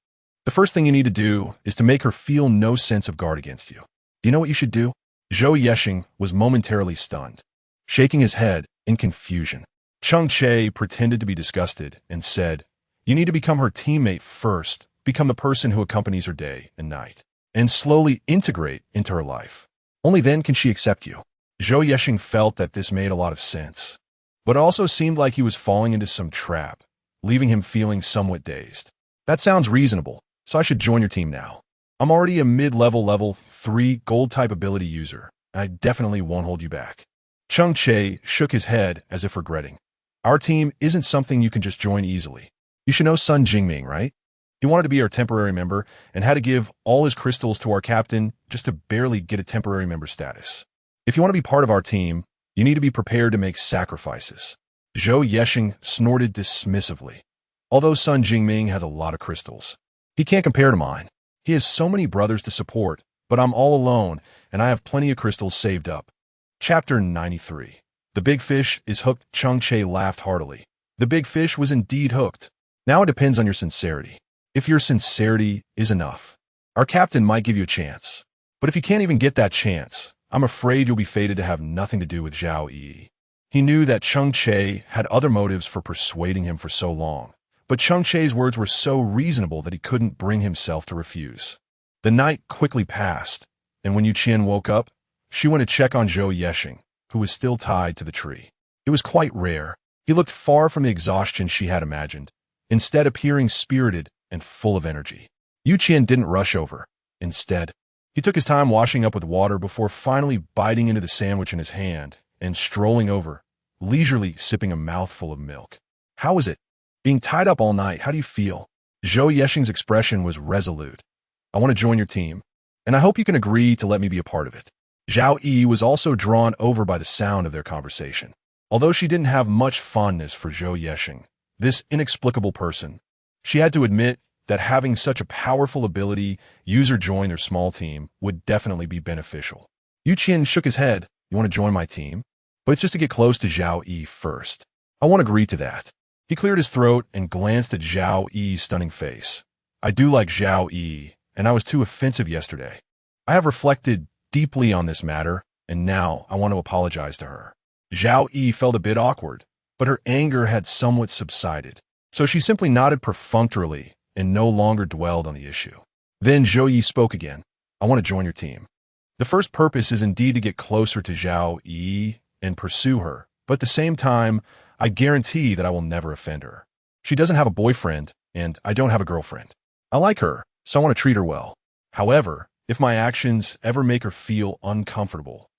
The first thing you need to do is to make her feel no sense of guard against you. Do you know what you should do? Zhou Yexing was momentarily stunned, shaking his head in confusion. Cheng Che pretended to be disgusted and said, "You need to become her teammate first, become the person who accompanies her day and night, and slowly integrate into her life. Only then can she accept you." Zhou Yexing felt that this made a lot of sense, but it also seemed like he was falling into some trap, leaving him feeling somewhat dazed. "That sounds reasonable, so I should join your team now. I'm already a mid-level level 3 gold-type ability user, and I definitely won't hold you back." Cheng Che shook his head as if regretting. "Our team isn't something you can just join easily. You should know Sun Jingming, right? He wanted to be our temporary member and had to give all his crystals to our captain just to barely get a temporary member status. If you want to be part of our team, you need to be prepared to make sacrifices." Zhou Yexing snorted dismissively. "Although Sun Jingming has a lot of crystals, he can't compare to mine. He has so many brothers to support, but I'm all alone, and I have plenty of crystals saved up." Chapter 93. The big fish is hooked. Cheng Che laughed heartily. The big fish was indeed hooked. Now it depends on your sincerity. If your sincerity is enough, our captain might give you a chance. But if you can't even get that chance, I'm afraid you'll be fated to have nothing to do with Zhao Yi. He knew that Cheng Che had other motives for persuading him for so long, but Cheng Che's words were so reasonable that he couldn't bring himself to refuse. The night quickly passed, and when Qian woke up, she went to check on Zhou Yexing, who was still tied to the tree. It was quite rare. He looked far from the exhaustion she had imagined, instead appearing spirited and full of energy. Qian didn't rush over. Instead, he took his time washing up with water before finally biting into the sandwich in his hand and strolling over, leisurely sipping a mouthful of milk. "How is it? Being tied up all night, how do you feel?" Zhou Yexing's expression was resolute. "I want to join your team, and I hope you can agree to let me be a part of it." Zhao Yi was also drawn over by the sound of their conversation. Although she didn't have much fondness for Zhou Yexing, this inexplicable person, she had to admit that having such a powerful ability user join their small team would definitely be beneficial. Qian shook his head. "You want to join my team? But it's just to get close to Zhao Yi first. I won't agree to that." He cleared his throat and glanced at Zhao Yi's stunning face. "I do like Zhao Yi, and I was too offensive yesterday. I have reflected deeply on this matter, and now I want to apologize to her." Zhao Yi felt a bit awkward, but her anger had somewhat subsided, so she simply nodded perfunctorily and no longer dwelled on the issue. Then Zhou Yi spoke again. "I want to join your team. The first purpose is indeed to get closer to Zhao Yi and pursue her, but at the same time, I guarantee that I will never offend her. She doesn't have a boyfriend, and I don't have a girlfriend. I like her, so I want to treat her well. However, if my actions ever make her feel uncomfortable,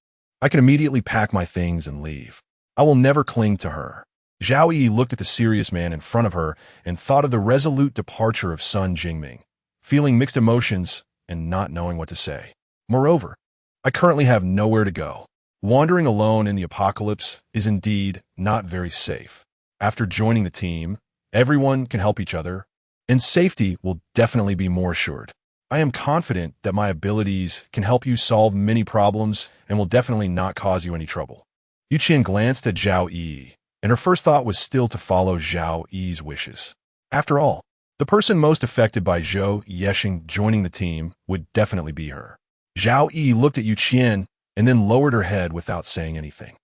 I can immediately pack my things and leave. I will never cling to her." Zhao Yi looked at the serious man in front of her and thought of the resolute departure of Sun Jingming, feeling mixed emotions and not knowing what to say. "Moreover, I currently have nowhere to go. Wandering alone in the apocalypse is indeed not very safe. After joining the team, everyone can help each other, and safety will definitely be more assured. I am confident that my abilities can help you solve many problems and will definitely not cause you any trouble." Qian glanced at Zhao Yi, and her first thought was still to follow Zhao Yi's wishes. After all, the person most affected by Zhou Yexing joining the team would definitely be her. Zhao Yi looked at Qian and then lowered her head without saying anything.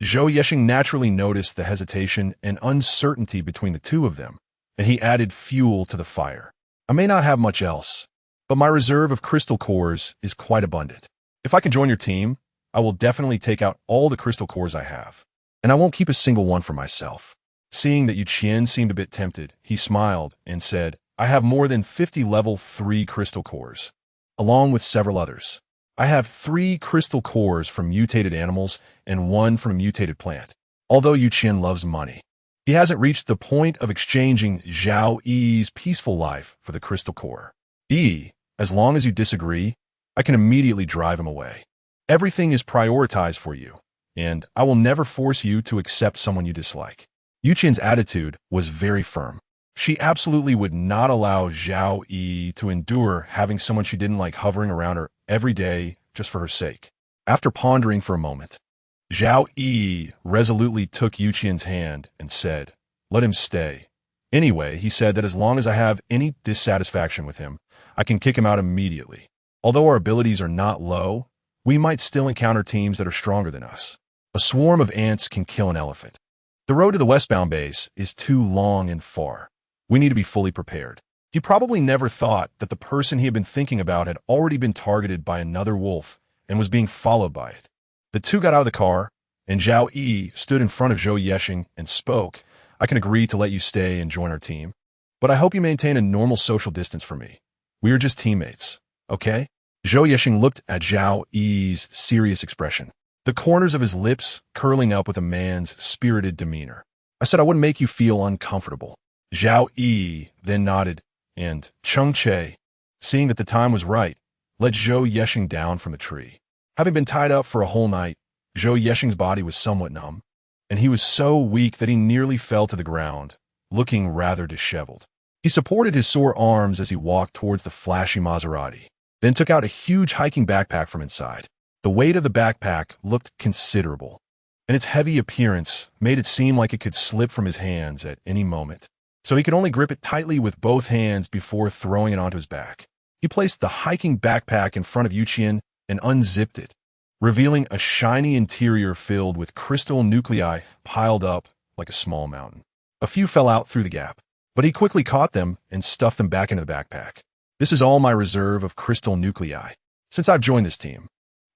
Zhou Yexing naturally noticed the hesitation and uncertainty between the two of them, and he added fuel to the fire. "I may not have much else, but my reserve of crystal cores is quite abundant. If I can join your team, I will definitely take out all the crystal cores I have, and I won't keep a single one for myself." Seeing that Qian seemed a bit tempted, he smiled and said, "I have more than 50 level 3 crystal cores, along with several others. I have 3 crystal cores from mutated animals and 1 from a mutated plant." Although Qian loves money, he hasn't reached the point of exchanging Zhao Yi's peaceful life for the crystal core. As long as you disagree, I can immediately drive him away. Everything is prioritized for you, and I will never force you to accept someone you dislike." Qian's attitude was very firm. She absolutely would not allow Zhao Yi to endure having someone she didn't like hovering around her every day just for her sake. After pondering for a moment, Zhao Yi resolutely took Qian's hand and said, "Let him stay. Anyway, he said that as long as I have any dissatisfaction with him, I can kick him out immediately. Although our abilities are not low, we might still encounter teams that are stronger than us. A swarm of ants can kill an elephant. The road to the westbound base is too long and far. We need to be fully prepared. He probably never thought that the person he had been thinking about had already been targeted by another wolf and was being followed by it. The two got out of the car, and Zhao Yi stood in front of Zhou Yexing and spoke. I can agree to let you stay and join our team, but I hope you maintain a normal social distance from me. We are just teammates, okay? Zhou Yexing looked at Zhao Yi's serious expression, the corners of his lips curling up with a man's spirited demeanor. I said I wouldn't make you feel uncomfortable. Zhao Yi then nodded, and Cheng Che, seeing that the time was right, let Zhou Yexing down from the tree. Having been tied up for a whole night, Zhou Yexing's body was somewhat numb, and he was so weak that he nearly fell to the ground, looking rather disheveled. He supported his sore arms as he walked towards the flashy Maserati, then took out a huge hiking backpack from inside. The weight of the backpack looked considerable, and its heavy appearance made it seem like it could slip from his hands at any moment, so he could only grip it tightly with both hands before throwing it onto his back. He placed the hiking backpack in front of Qian and unzipped it, revealing a shiny interior filled with crystal nuclei piled up like a small mountain. A few fell out through the gap, but he quickly caught them and stuffed them back into the backpack. This is all my reserve of crystal nuclei. Since I've joined this team,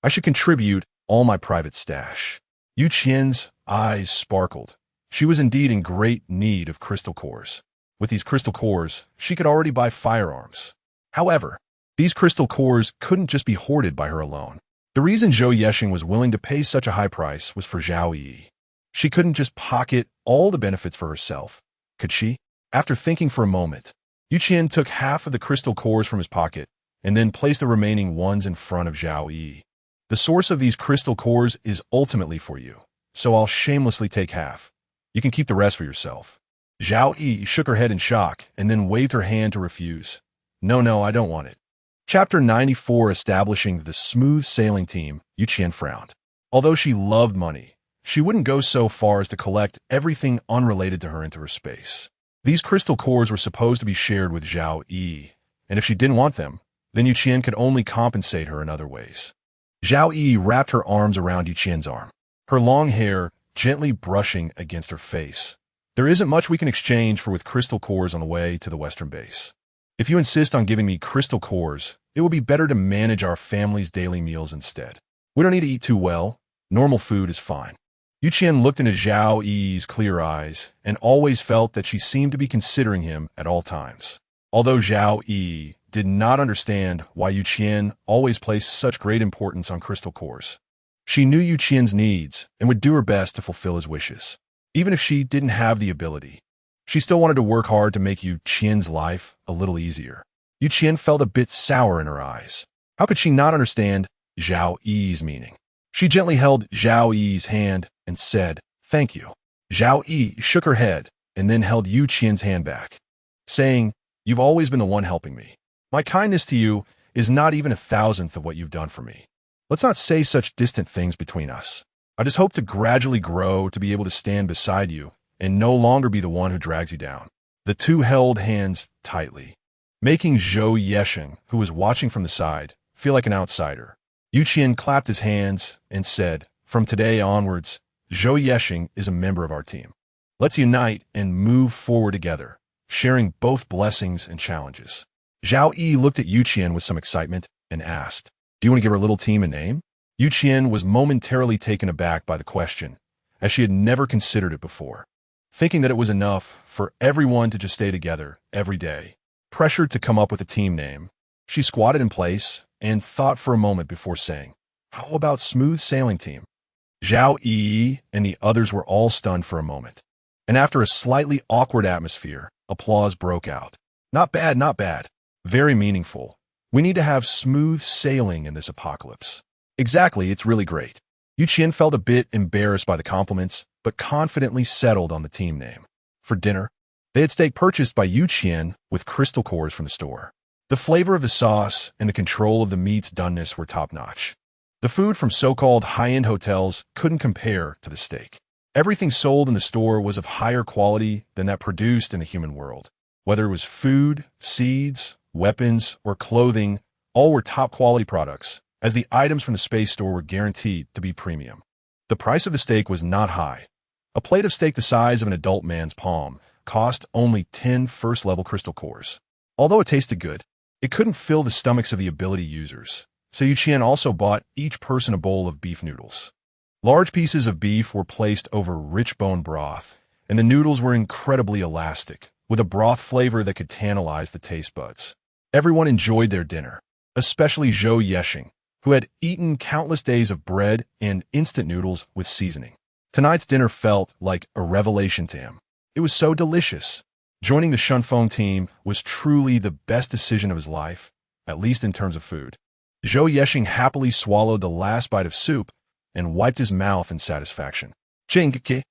I should contribute all my private stash. Qian's eyes sparkled. She was indeed in great need of crystal cores. With these crystal cores, she could already buy firearms. However, these crystal cores couldn't just be hoarded by her alone. The reason Zhou Yexing was willing to pay such a high price was for Zhao Yi. She couldn't just pocket all the benefits for herself, could she? After thinking for a moment, Qian took half of the crystal cores from his pocket and then placed the remaining ones in front of Zhao Yi. The source of these crystal cores is ultimately for you, so I'll shamelessly take half. You can keep the rest for yourself. Zhao Yi shook her head in shock and then waved her hand to refuse. No, I don't want it. Chapter 94, Establishing the Smooth Sailing Team. Qian frowned. Although she loved money, she wouldn't go so far as to collect everything unrelated to her into her space. These crystal cores were supposed to be shared with Zhao Yi, and if she didn't want them, then Qian could only compensate her in other ways. Zhao Yi wrapped her arms around Qian's arm, her long hair gently brushing against her face. There isn't much we can exchange for with crystal cores on the way to the western base. If you insist on giving me crystal cores, it will be better to manage our family's daily meals instead. We don't need to eat too well. Normal food is fine. Qian looked into Zhao Yi's clear eyes and always felt that she seemed to be considering him at all times. Although Zhao Yi did not understand why Qian always placed such great importance on crystal cores, she knew Qian's needs and would do her best to fulfill his wishes. Even if she didn't have the ability, she still wanted to work hard to make Qian's life a little easier. Qian felt a bit sour in her eyes. How could she not understand Zhao Yi's meaning? She gently held Zhao Yi's hand and said, "Thank you." Zhao Yi shook her head and then held Qian's hand back, saying, "You've always been the one helping me. My kindness to you is not even 1,000th of what you've done for me. Let's not say such distant things between us. I just hope to gradually grow to be able to stand beside you and no longer be the one who drags you down." The two held hands tightly, making Zhou Yexing, who was watching from the side, feel like an outsider. Qian clapped his hands and said, "From today onwards, Zhou Yexing is a member of our team. Let's unite and move forward together, sharing both blessings and challenges." Zhao Yi looked at Qian with some excitement and asked, "Do you want to give our little team a name?" Qian was momentarily taken aback by the question, as she had never considered it before. Thinking that it was enough for everyone to just stay together every day, pressured to come up with a team name, she squatted in place and thought for a moment before saying, "How about Smooth Sailing Team?" Zhao Yi and the others were all stunned for a moment, and after a slightly awkward atmosphere, applause broke out. "Not bad, not bad. Very meaningful. We need to have smooth sailing in this apocalypse." "Exactly, it's really great." Qian felt a bit embarrassed by the compliments, but confidently settled on the team name. For dinner, they had steak purchased by Qian with crystal cores from the store. The flavor of the sauce and the control of the meat's doneness were top-notch. The food from so-called high-end hotels couldn't compare to the steak. Everything sold in the store was of higher quality than that produced in the human world. Whether it was food, seeds, weapons, or clothing, all were top-quality products, as the items from the space store were guaranteed to be premium. The price of the steak was not high. A plate of steak the size of an adult man's palm cost only 10 first-level crystal cores. Although it tasted good, it couldn't fill the stomachs of the ability users, so Qian also bought each person a bowl of beef noodles. Large pieces of beef were placed over rich bone broth, and the noodles were incredibly elastic, with a broth flavor that could tantalize the taste buds. Everyone enjoyed their dinner, especially Zhou Yexing, who had eaten countless days of bread and instant noodles with seasoning. Tonight's dinner felt like a revelation to him. It was so delicious. Joining the Shunfeng team was truly the best decision of his life, at least in terms of food. Zhou Yexing happily swallowed the last bite of soup and wiped his mouth in satisfaction. Cheng Che,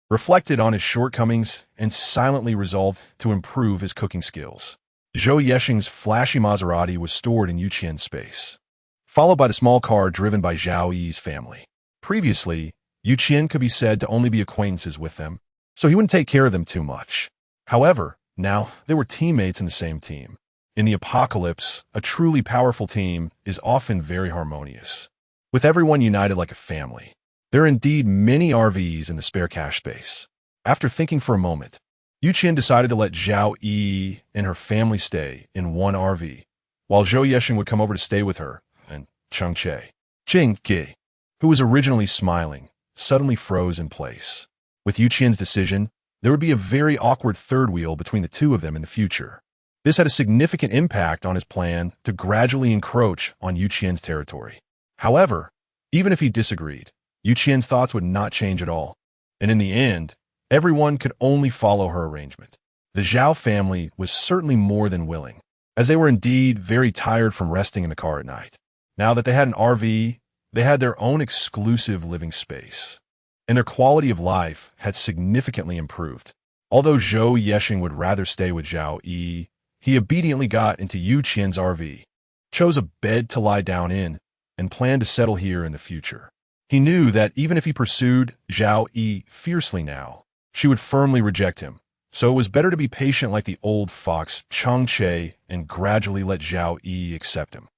reflected on his shortcomings and silently resolved to improve his cooking skills. Zhou Yexing's flashy Maserati was stored in Qian's space, followed by the small car driven by Zhao Yi's family. Previously, Qian could be said to only be acquaintances with them, so he wouldn't take care of them too much. However, now they were teammates in the same team. In the apocalypse, a truly powerful team is often very harmonious, with everyone united like a family. There are indeed many RVs in the spare cache space. After thinking for a moment, Qian decided to let Zhao Yi and her family stay in one RV, while Zhou Yexing would come over to stay with her and Cheng Che. Cheng Che, who was originally smiling, suddenly froze in place. With Qian's decision, there would be a very awkward third wheel between the two of them in the future. This had a significant impact on his plan to gradually encroach on Qian's territory. However, even if he disagreed, Qian's thoughts would not change at all, and in the end, everyone could only follow her arrangement. The Zhao family was certainly more than willing, as they were indeed very tired from resting in the car at night. Now that they had an RV, they had their own exclusive living space, and their quality of life had significantly improved. Although Zhou Yexing would rather stay with Zhao Yi, he obediently got into Qian's RV, chose a bed to lie down in, and planned to settle here in the future. He knew that even if he pursued Zhao Yi fiercely now, she would firmly reject him, so it was better to be patient like the old fox Cheng Che and gradually let Zhao Yi accept him.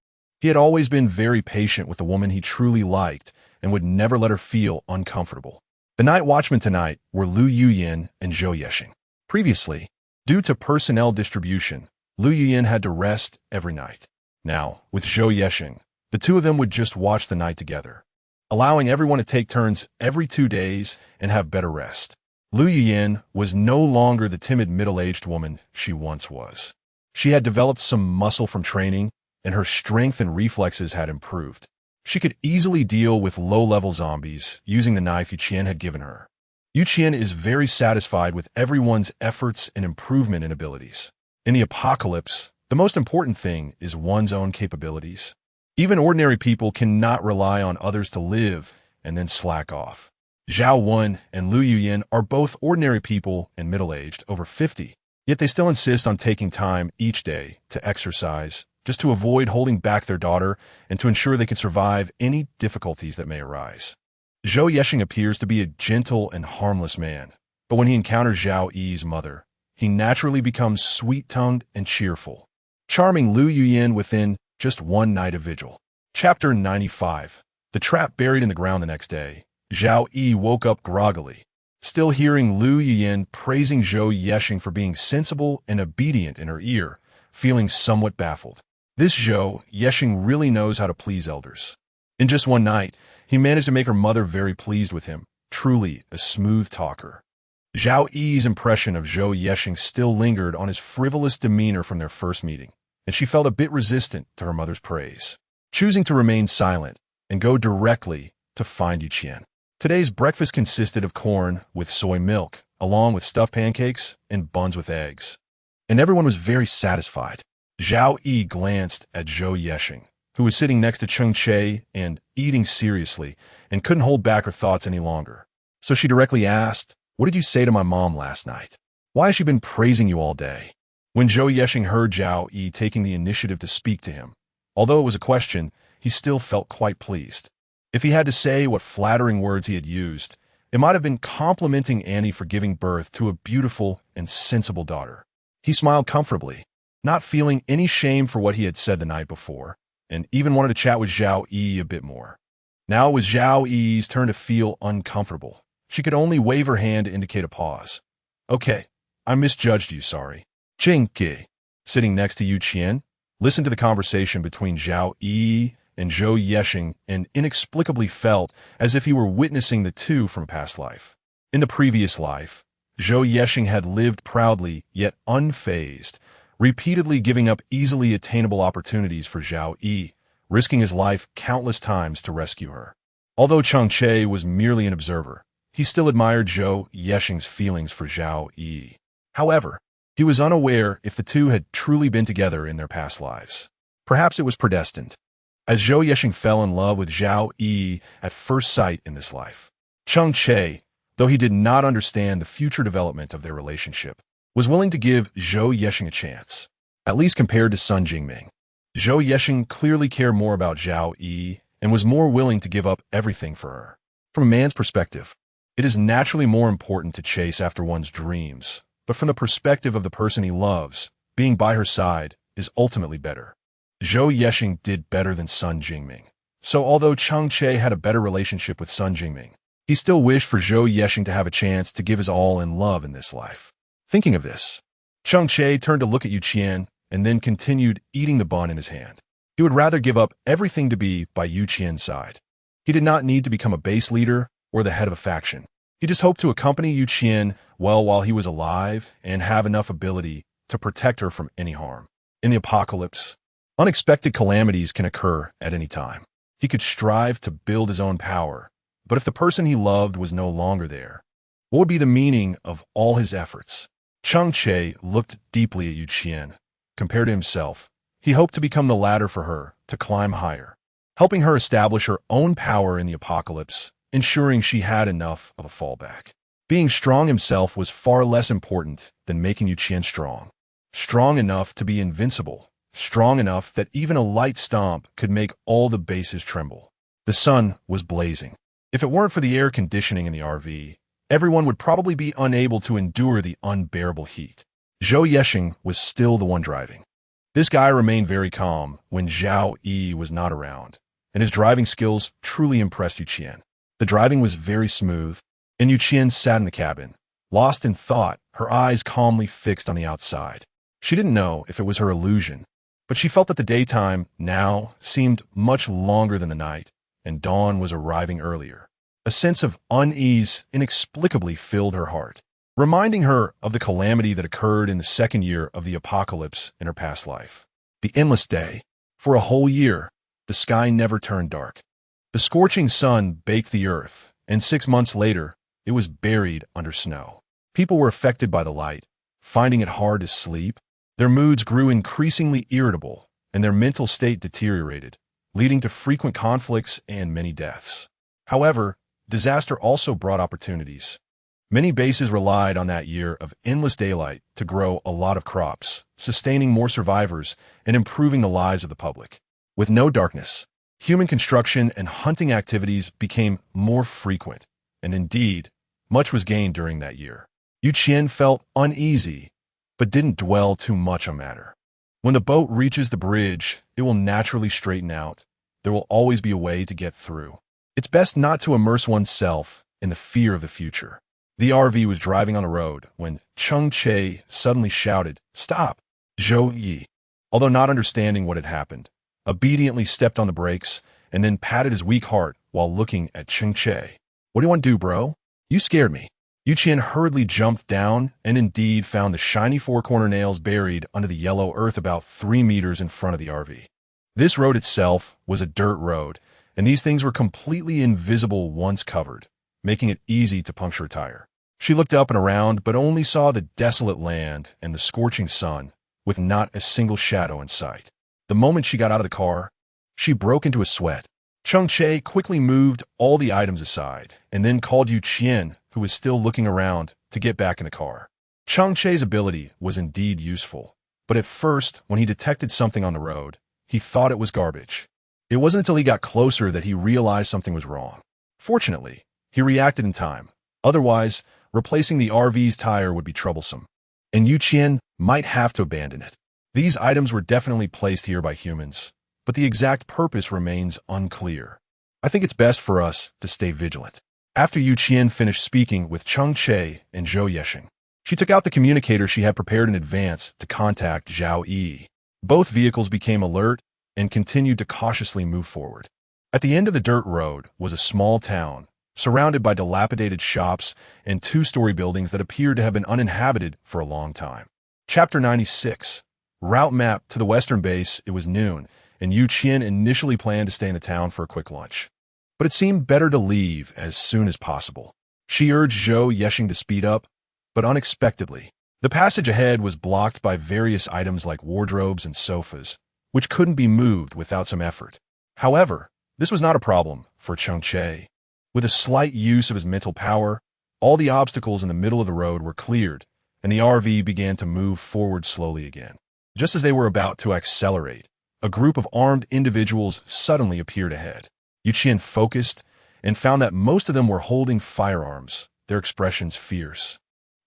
He had always been very patient with the woman he truly liked and would never let her feel uncomfortable. The night watchmen tonight were Lu Yuyin and Zhou Yexing. Previously, due to personnel distribution, Lu Yuyin had to rest every night. Now, with Zhou Yexing, the two of them would just watch the night together, allowing everyone to take turns every 2 days and have better rest. Lu Yuyin was no longer the timid middle-aged woman she once was. She had developed some muscle from training, and her strength and reflexes had improved. She could easily deal with low-level zombies using the knife Qian had given her. Qian is very satisfied with everyone's efforts and improvement in abilities. In the apocalypse, the most important thing is one's own capabilities. Even ordinary people cannot rely on others to live and then slack off. Zhao Wen and Lu Yuyin are both ordinary people and middle-aged, over 50, yet they still insist on taking time each day to exercise, just to avoid holding back their daughter and to ensure they can survive any difficulties that may arise. Zhou Yexing appears to be a gentle and harmless man, but when he encounters Zhao Yi's mother, he naturally becomes sweet-tongued and cheerful, charming Lu Yuyin within just one night of vigil. Chapter 95. The trap buried in the ground the next day. Zhao Yi woke up groggily, still hearing Lu Yuyin praising Zhou Yexing for being sensible and obedient in her ear, feeling somewhat baffled. This Zhou Yexing really knows how to please elders. In just one night, he managed to make her mother very pleased with him, truly a smooth talker. Zhao Yi's impression of Zhou Yexing still lingered on his frivolous demeanor from their first meeting, and she felt a bit resistant to her mother's praise, choosing to remain silent and go directly to find Qian. Today's breakfast consisted of corn with soy milk, along with stuffed pancakes and buns with eggs, and everyone was very satisfied. Zhao Yi glanced at Zhou Yexing, who was sitting next to Cheng Che and eating seriously, and couldn't hold back her thoughts any longer. So she directly asked, "What did you say to my mom last night? Why has she been praising you all day?" When Zhou Yexing heard Zhao Yi taking the initiative to speak to him, although it was a question, he still felt quite pleased. If he had to say what flattering words he had used, It might have been complimenting Annie for giving birth to a beautiful and sensible daughter. He smiled comfortably, not feeling any shame for what he had said the night before, and even wanted to chat with Zhao Yi a bit more. Now it was Zhao Yi's turn to feel uncomfortable. She could only wave her hand to indicate a pause. Okay, I misjudged you, sorry. Cheng Che, sitting next to Qian, listened to the conversation between Zhao Yi and Zhou Yexing and inexplicably felt as if he were witnessing the two from a past life. In the previous life, Zhou Yexing had lived proudly yet unfazed, repeatedly giving up easily attainable opportunities for Zhao Yi, risking his life countless times to rescue her. Although Cheng Che was merely an observer, he still admired Zhou Yexing's feelings for Zhao Yi. However, he was unaware if the two had truly been together in their past lives. Perhaps it was predestined, as Zhou Yexing fell in love with Zhao Yi at first sight in this life. Cheng Che, though he did not understand the future development of their relationship, was willing to give Zhou Yexing a chance, at least compared to Sun Jingming. Zhou Yexing clearly cared more about Zhao Yi and was more willing to give up everything for her. From a man's perspective, it is naturally more important to chase after one's dreams, but from the perspective of the person he loves, being by her side is ultimately better. Zhou Yexing did better than Sun Jingming. So although Cheng Che had a better relationship with Sun Jingming, he still wished for Zhou Yexing to have a chance to give his all in love in this life. Thinking of this, Cheng Che turned to look at Qian and then continued eating the bun in his hand. He would rather give up everything to be by Qian's side. He did not need to become a base leader or the head of a faction. He just hoped to accompany Qian well while he was alive and have enough ability to protect her from any harm. In the apocalypse, unexpected calamities can occur at any time. He could strive to build his own power, but if the person he loved was no longer there, what would be the meaning of all his efforts? Cheng Che looked deeply at Qian. Compared to himself, he hoped to become the ladder for her to climb higher, helping her establish her own power in the apocalypse, ensuring she had enough of a fallback. Being strong himself was far less important than making Qian strong. Strong enough to be invincible, strong enough that even a light stomp could make all the bases tremble. The sun was blazing. If it weren't for the air conditioning in the RV, everyone would probably be unable to endure the unbearable heat. Zhou Yexing was still the one driving. This guy remained very calm when Zhao Yi was not around, and his driving skills truly impressed Qian. The driving was very smooth, and Qian sat in the cabin, lost in thought, her eyes calmly fixed on the outside. She didn't know if it was her illusion, but she felt that the daytime now seemed much longer than the night, and dawn was arriving earlier. A sense of unease inexplicably filled her heart, reminding her of the calamity that occurred in the second year of the apocalypse in her past life. The endless day. For a whole year, the sky never turned dark. The scorching sun baked the earth, and 6 months later, it was buried under snow. People were affected by the light, finding it hard to sleep. Their moods grew increasingly irritable, and their mental state deteriorated, leading to frequent conflicts and many deaths. However, disaster also brought opportunities. Many bases relied on that year of endless daylight to grow a lot of crops, sustaining more survivors and improving the lives of the public. With no darkness, human construction and hunting activities became more frequent, and indeed, much was gained during that year. Qian felt uneasy, but didn't dwell too much on matter. When the boat reaches the bridge, it will naturally straighten out. There will always be a way to get through. It's best not to immerse oneself in the fear of the future. The RV was driving on the road when Cheng Che suddenly shouted, "Stop!" Zhou Yi, although not understanding what had happened, obediently stepped on the brakes and then patted his weak heart while looking at Cheng Che. "What do you want to do, bro? You scared me." Qian hurriedly jumped down and indeed found the shiny four-corner nails buried under the yellow earth about 3 meters in front of the RV. This road itself was a dirt road, and these things were completely invisible once covered, making it easy to puncture a tire. She looked up and around, but only saw the desolate land and the scorching sun, with not a single shadow in sight. The moment she got out of the car, she broke into a sweat. Cheng Che quickly moved all the items aside, and then called Qian, who was still looking around, to get back in the car. Cheng Che's ability was indeed useful, but at first, when he detected something on the road, he thought it was garbage. It wasn't until he got closer that he realized something was wrong. Fortunately, he reacted in time, Otherwise, replacing the RV's tire would be troublesome, and Qian might have to abandon it. These items were definitely placed here by humans, but the exact purpose remains unclear. I think it's best for us to stay vigilant. After Qian finished speaking with Cheng Che and Zhou Yesheng, she took out the communicator she had prepared in advance to contact Zhao Yi. Both vehicles became alert and continued to cautiously move forward. At the end of the dirt road was a small town, surrounded by dilapidated shops and two-story buildings that appeared to have been uninhabited for a long time. Chapter 96. Route map to the western base. It was noon, and Qian initially planned to stay in the town for a quick lunch. But it seemed better to leave as soon as possible. She urged Zhou Yesheng to speed up, but unexpectedly, the passage ahead was blocked by various items like wardrobes and sofas, which couldn't be moved without some effort. However, this was not a problem for Cheng Che. With a slight use of his mental power, all the obstacles in the middle of the road were cleared, and the RV began to move forward slowly again. Just as they were about to accelerate, a group of armed individuals suddenly appeared ahead. Qian focused and found that most of them were holding firearms, their expressions fierce.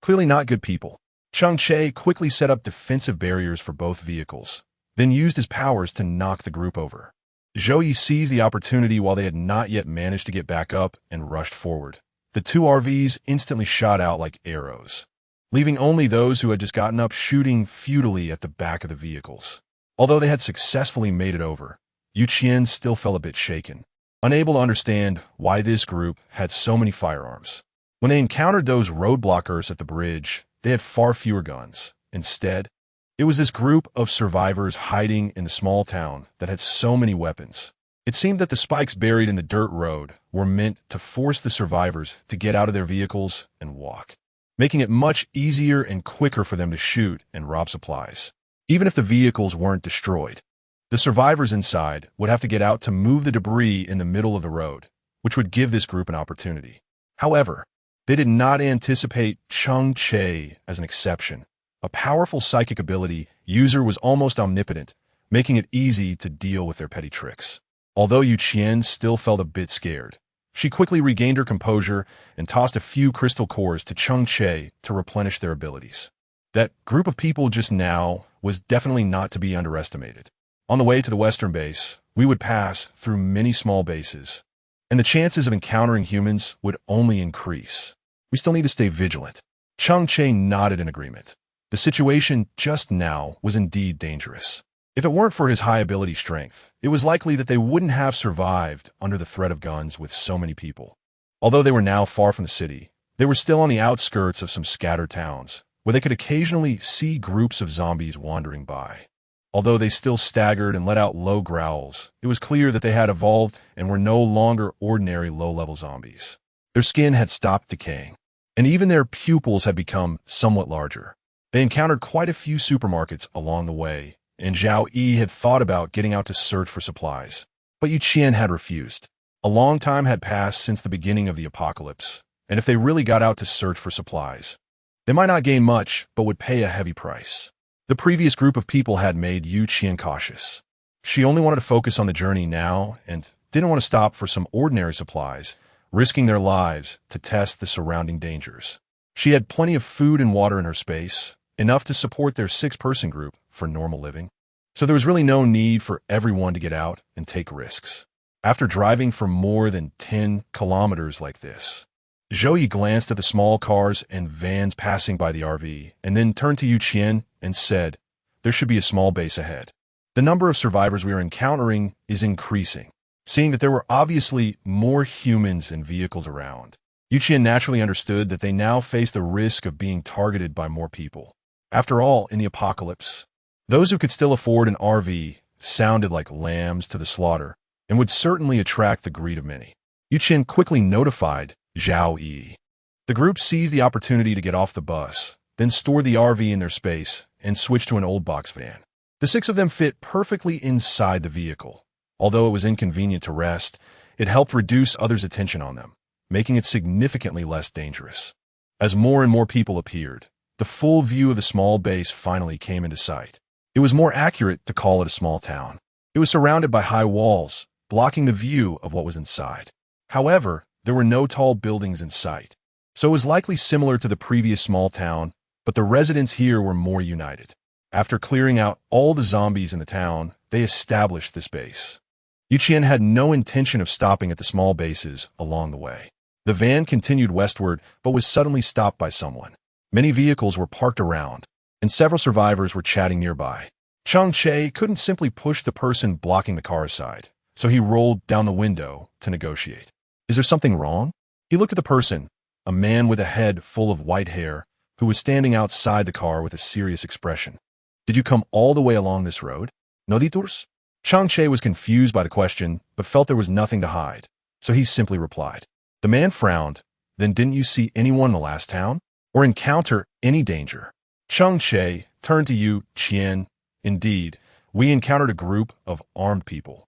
Clearly not good people. Cheng Che quickly set up defensive barriers for both vehicles, then used his powers to knock the group over. Zhou Yi seized the opportunity while they had not yet managed to get back up and rushed forward. The two RVs instantly shot out like arrows, leaving only those who had just gotten up shooting futilely at the back of the vehicles. Although they had successfully made it over, Qian still felt a bit shaken, unable to understand why this group had so many firearms. When they encountered those roadblockers at the bridge, they had far fewer guns. Instead, it was this group of survivors hiding in the small town that had so many weapons. It seemed that the spikes buried in the dirt road were meant to force the survivors to get out of their vehicles and walk, making it much easier and quicker for them to shoot and rob supplies. Even if the vehicles weren't destroyed, the survivors inside would have to get out to move the debris in the middle of the road, which would give this group an opportunity. However, they did not anticipate Cheng Che as an exception. A powerful psychic ability user was almost omnipotent, making it easy to deal with their petty tricks. Although Qian still felt a bit scared, she quickly regained her composure and tossed a few crystal cores to Cheng Che to replenish their abilities. That group of people just now was definitely not to be underestimated. On the way to the western base, we would pass through many small bases, and the chances of encountering humans would only increase. We still need to stay vigilant. Cheng Che nodded in agreement. The situation just now was indeed dangerous. If it weren't for his high ability strength, it was likely that they wouldn't have survived under the threat of guns with so many people. Although they were now far from the city, they were still on the outskirts of some scattered towns, where they could occasionally see groups of zombies wandering by. Although they still staggered and let out low growls, it was clear that they had evolved and were no longer ordinary low-level zombies. Their skin had stopped decaying, and even their pupils had become somewhat larger. They encountered quite a few supermarkets along the way, and Zhao Yi had thought about getting out to search for supplies. But Qian had refused. A long time had passed since the beginning of the apocalypse, and if they really got out to search for supplies, they might not gain much, but would pay a heavy price. The previous group of people had made Qian cautious. She only wanted to focus on the journey now and didn't want to stop for some ordinary supplies, risking their lives to test the surrounding dangers. She had plenty of food and water in her space, enough to support their 6-person group for normal living. So there was really no need for everyone to get out and take risks. After driving for more than 10 kilometers like this, Zhou Yi glanced at the small cars and vans passing by the RV and then turned to Qian and said, "There should be a small base ahead. The number of survivors we are encountering is increasing." Seeing that there were obviously more humans and vehicles around, Qian naturally understood that they now faced the risk of being targeted by more people. After all, in the apocalypse, those who could still afford an RV sounded like lambs to the slaughter and would certainly attract the greed of many. Qian quickly notified Zhao Yi. The group seized the opportunity to get off the bus, then stored the RV in their space and switched to an old box van. The 6 of them fit perfectly inside the vehicle. Although it was inconvenient to rest, it helped reduce others' attention on them, making it significantly less dangerous. As more and more people appeared, the full view of the small base finally came into sight. It was more accurate to call it a small town. It was surrounded by high walls, blocking the view of what was inside. However, there were no tall buildings in sight. So it was likely similar to the previous small town, but the residents here were more united. After clearing out all the zombies in the town, they established this base. Qian had no intention of stopping at the small bases along the way. The van continued westward, but was suddenly stopped by someone. Many vehicles were parked around, and several survivors were chatting nearby. Cheng Che couldn't simply push the person blocking the car aside, so he rolled down the window to negotiate. Is there something wrong? He looked at the person, a man with a head full of white hair, who was standing outside the car with a serious expression. Did you come all the way along this road? No detours? Cheng Che was confused by the question, but felt there was nothing to hide, so he simply replied. The man frowned. Then didn't you see anyone in the last town? Or encounter any danger? Cheng Che turned to Qian. Indeed, we encountered a group of armed people.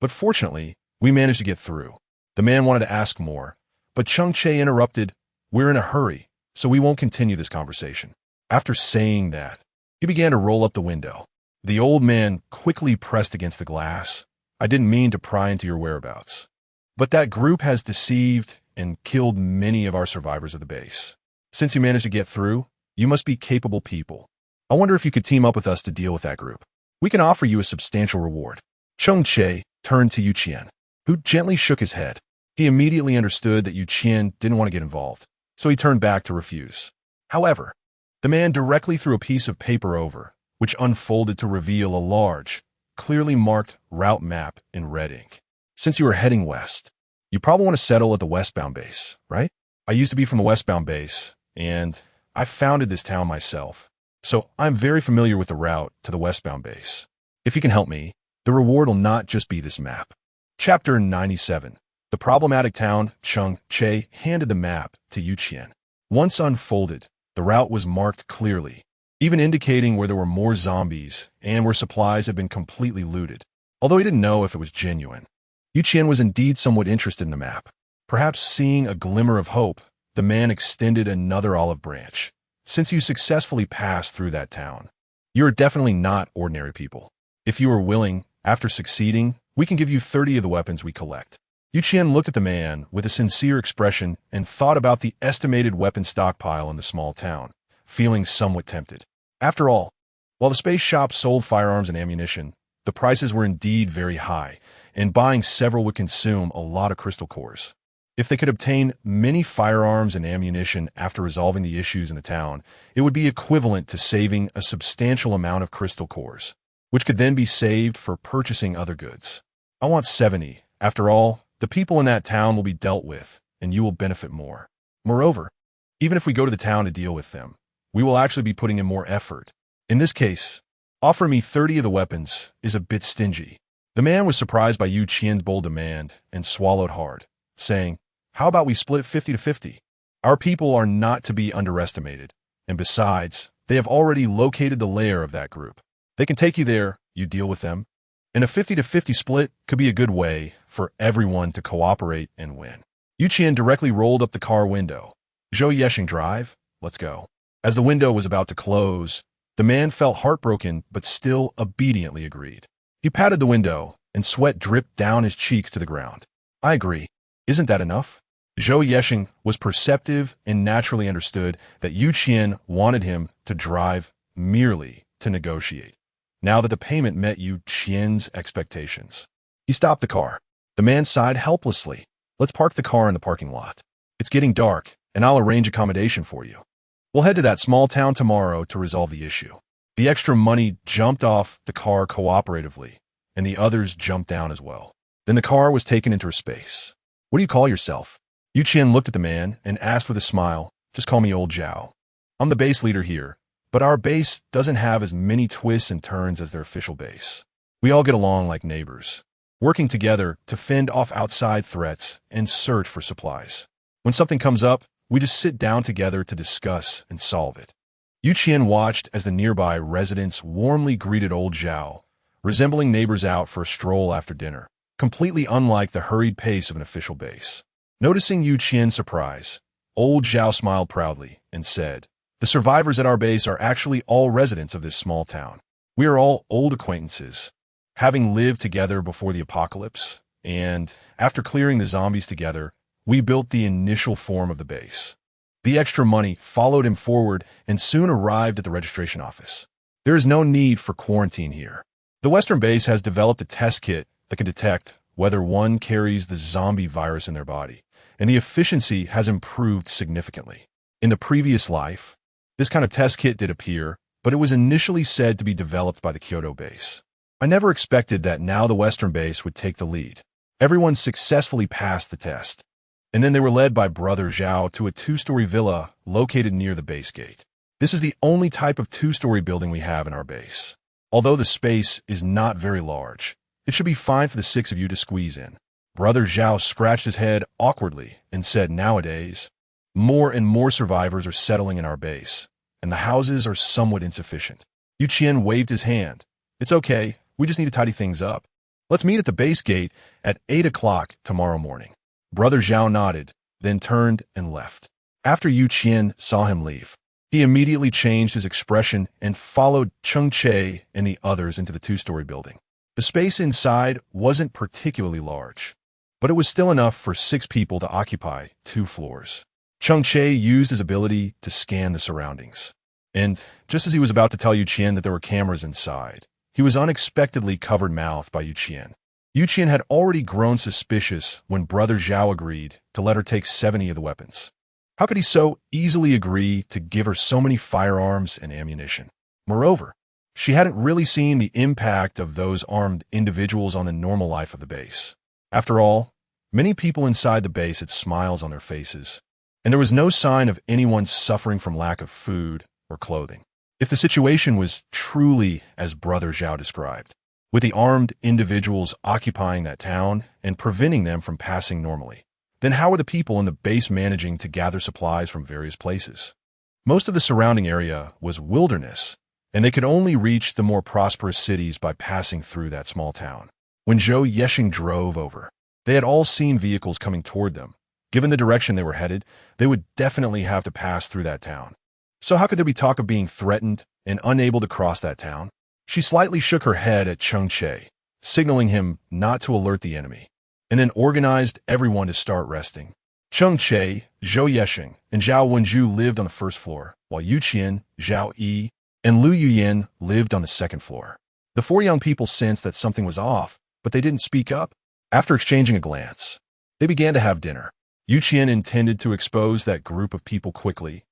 But fortunately, we managed to get through. The man wanted to ask more, but Cheng Che interrupted. We're in a hurry, so we won't continue this conversation. After saying that, he began to roll up the window. The old man quickly pressed against the glass. I didn't mean to pry into your whereabouts, but that group has deceived and killed many of our survivors of the base. Since you managed to get through, you must be capable people. I wonder if you could team up with us to deal with that group. We can offer you a substantial reward. Cheng Che turned to Qian, who gently shook his head. He immediately understood that Qian didn't want to get involved, so he turned back to refuse. However, the man directly threw a piece of paper over, which unfolded to reveal a large, clearly marked route map in red ink. Since you are heading west, you probably want to settle at the westbound base, right? I used to be from the westbound base, and I founded this town myself, so I'm very familiar with the route to the westbound base. If you can help me, the reward will not just be this map. Chapter 97. The problematic town. Cheng Che handed the map to Qian. Once unfolded, the route was marked clearly, even indicating where there were more zombies and where supplies had been completely looted, although he didn't know if it was genuine. Qian was indeed somewhat interested in the map. Perhaps seeing a glimmer of hope, the man extended another olive branch. Since you successfully passed through that town, you are definitely not ordinary people. If you are willing, after succeeding, we can give you 30 of the weapons we collect. Qian looked at the man with a sincere expression and thought about the estimated weapon stockpile in the small town, feeling somewhat tempted. After all, while the space shop sold firearms and ammunition, the prices were indeed very high, and buying several would consume a lot of crystal cores. If they could obtain many firearms and ammunition after resolving the issues in the town, it would be equivalent to saving a substantial amount of crystal cores, which could then be saved for purchasing other goods. I want 70. After all, the people in that town will be dealt with, and you will benefit more. Moreover, even if we go to the town to deal with them, we will actually be putting in more effort. In this case, offering me 30 of the weapons is a bit stingy. The man was surprised by Qian's bold demand and swallowed hard, saying, how about we split 50 to 50? Our people are not to be underestimated, and besides, they have already located the lair of that group. They can take you there, you deal with them, and a 50 to 50 split could be a good way for everyone to cooperate and win. Qian directly rolled up the car window. Zhou Yesheng drive, let's go. As the window was about to close, the man felt heartbroken but still obediently agreed. He patted the window, and sweat dripped down his cheeks to the ground. I agree. Isn't that enough? Zhou Yesheng was perceptive and naturally understood that Qian wanted him to drive merely to negotiate, now that the payment met Qian's expectations. He stopped the car. The man sighed helplessly. Let's park the car in the parking lot. It's getting dark, and I'll arrange accommodation for you. We'll head to that small town tomorrow to resolve the issue. The extra money jumped off the car cooperatively, and the others jumped down as well. Then the car was taken into a space. What do you call yourself? Qian looked at the man and asked with a smile, just call me Old Zhao. I'm the base leader here, but our base doesn't have as many twists and turns as their official base. We all get along like neighbors, working together to fend off outside threats and search for supplies. When something comes up, we just sit down together to discuss and solve it. Qian watched as the nearby residents warmly greeted Old Zhao, resembling neighbors out for a stroll after dinner, completely unlike the hurried pace of an official base. Noticing Qian's surprise, Old Zhao smiled proudly and said, the survivors at our base are actually all residents of this small town. We are all old acquaintances, having lived together before the apocalypse, and after clearing the zombies together, we built the initial form of the base. The extra money followed him forward and soon arrived at the registration office. There is no need for quarantine here. The Western base has developed a test kit that can detect whether one carries the zombie virus in their body, and the efficiency has improved significantly. In the previous life, this kind of test kit did appear, but it was initially said to be developed by the Kyoto base. I never expected that now the Western base would take the lead. Everyone successfully passed the test, and then they were led by Brother Zhao to a two-story villa located near the base gate. This is the only type of two-story building we have in our base. Although the space is not very large, it should be fine for the 6 of you to squeeze in. Brother Zhao scratched his head awkwardly and said, nowadays, more and more survivors are settling in our base, and the houses are somewhat insufficient. Qian waved his hand. It's okay, we just need to tidy things up. Let's meet at the base gate at 8 o'clock tomorrow morning. Brother Zhao nodded, then turned and left. After Qian saw him leave, he immediately changed his expression and followed Cheng Che and the others into the two-story building. The space inside wasn't particularly large, but it was still enough for 6 people to occupy 2 floors. Cheng Che used his ability to scan the surroundings. And just as he was about to tell Qian that there were cameras inside, he was unexpectedly covered-mouthed by Qian. Qian had already grown suspicious when Brother Zhao agreed to let her take 70 of the weapons. How could he so easily agree to give her so many firearms and ammunition? Moreover, she hadn't really seen the impact of those armed individuals on the normal life of the base. After all, many people inside the base had smiles on their faces, and there was no sign of anyone suffering from lack of food or clothing. If the situation was truly as Brother Zhao described, with the armed individuals occupying that town and preventing them from passing normally, then how were the people in the base managing to gather supplies from various places? Most of the surrounding area was wilderness, and they could only reach the more prosperous cities by passing through that small town. When Zhou Yesheng drove over, they had all seen vehicles coming toward them. Given the direction they were headed, they would definitely have to pass through that town. So how could there be talk of being threatened and unable to cross that town? She slightly shook her head at Cheng Che, signaling him not to alert the enemy, and then organized everyone to start resting. Cheng Che, Zhou Yesheng, and Zhao Wenju lived on the first floor, while Qian, Zhao Yi, and Lu Yuyan lived on the second floor. The 4 young people sensed that something was off, but they didn't speak up. After exchanging a glance, they began to have dinner. Qian intended to expose that group of people quickly,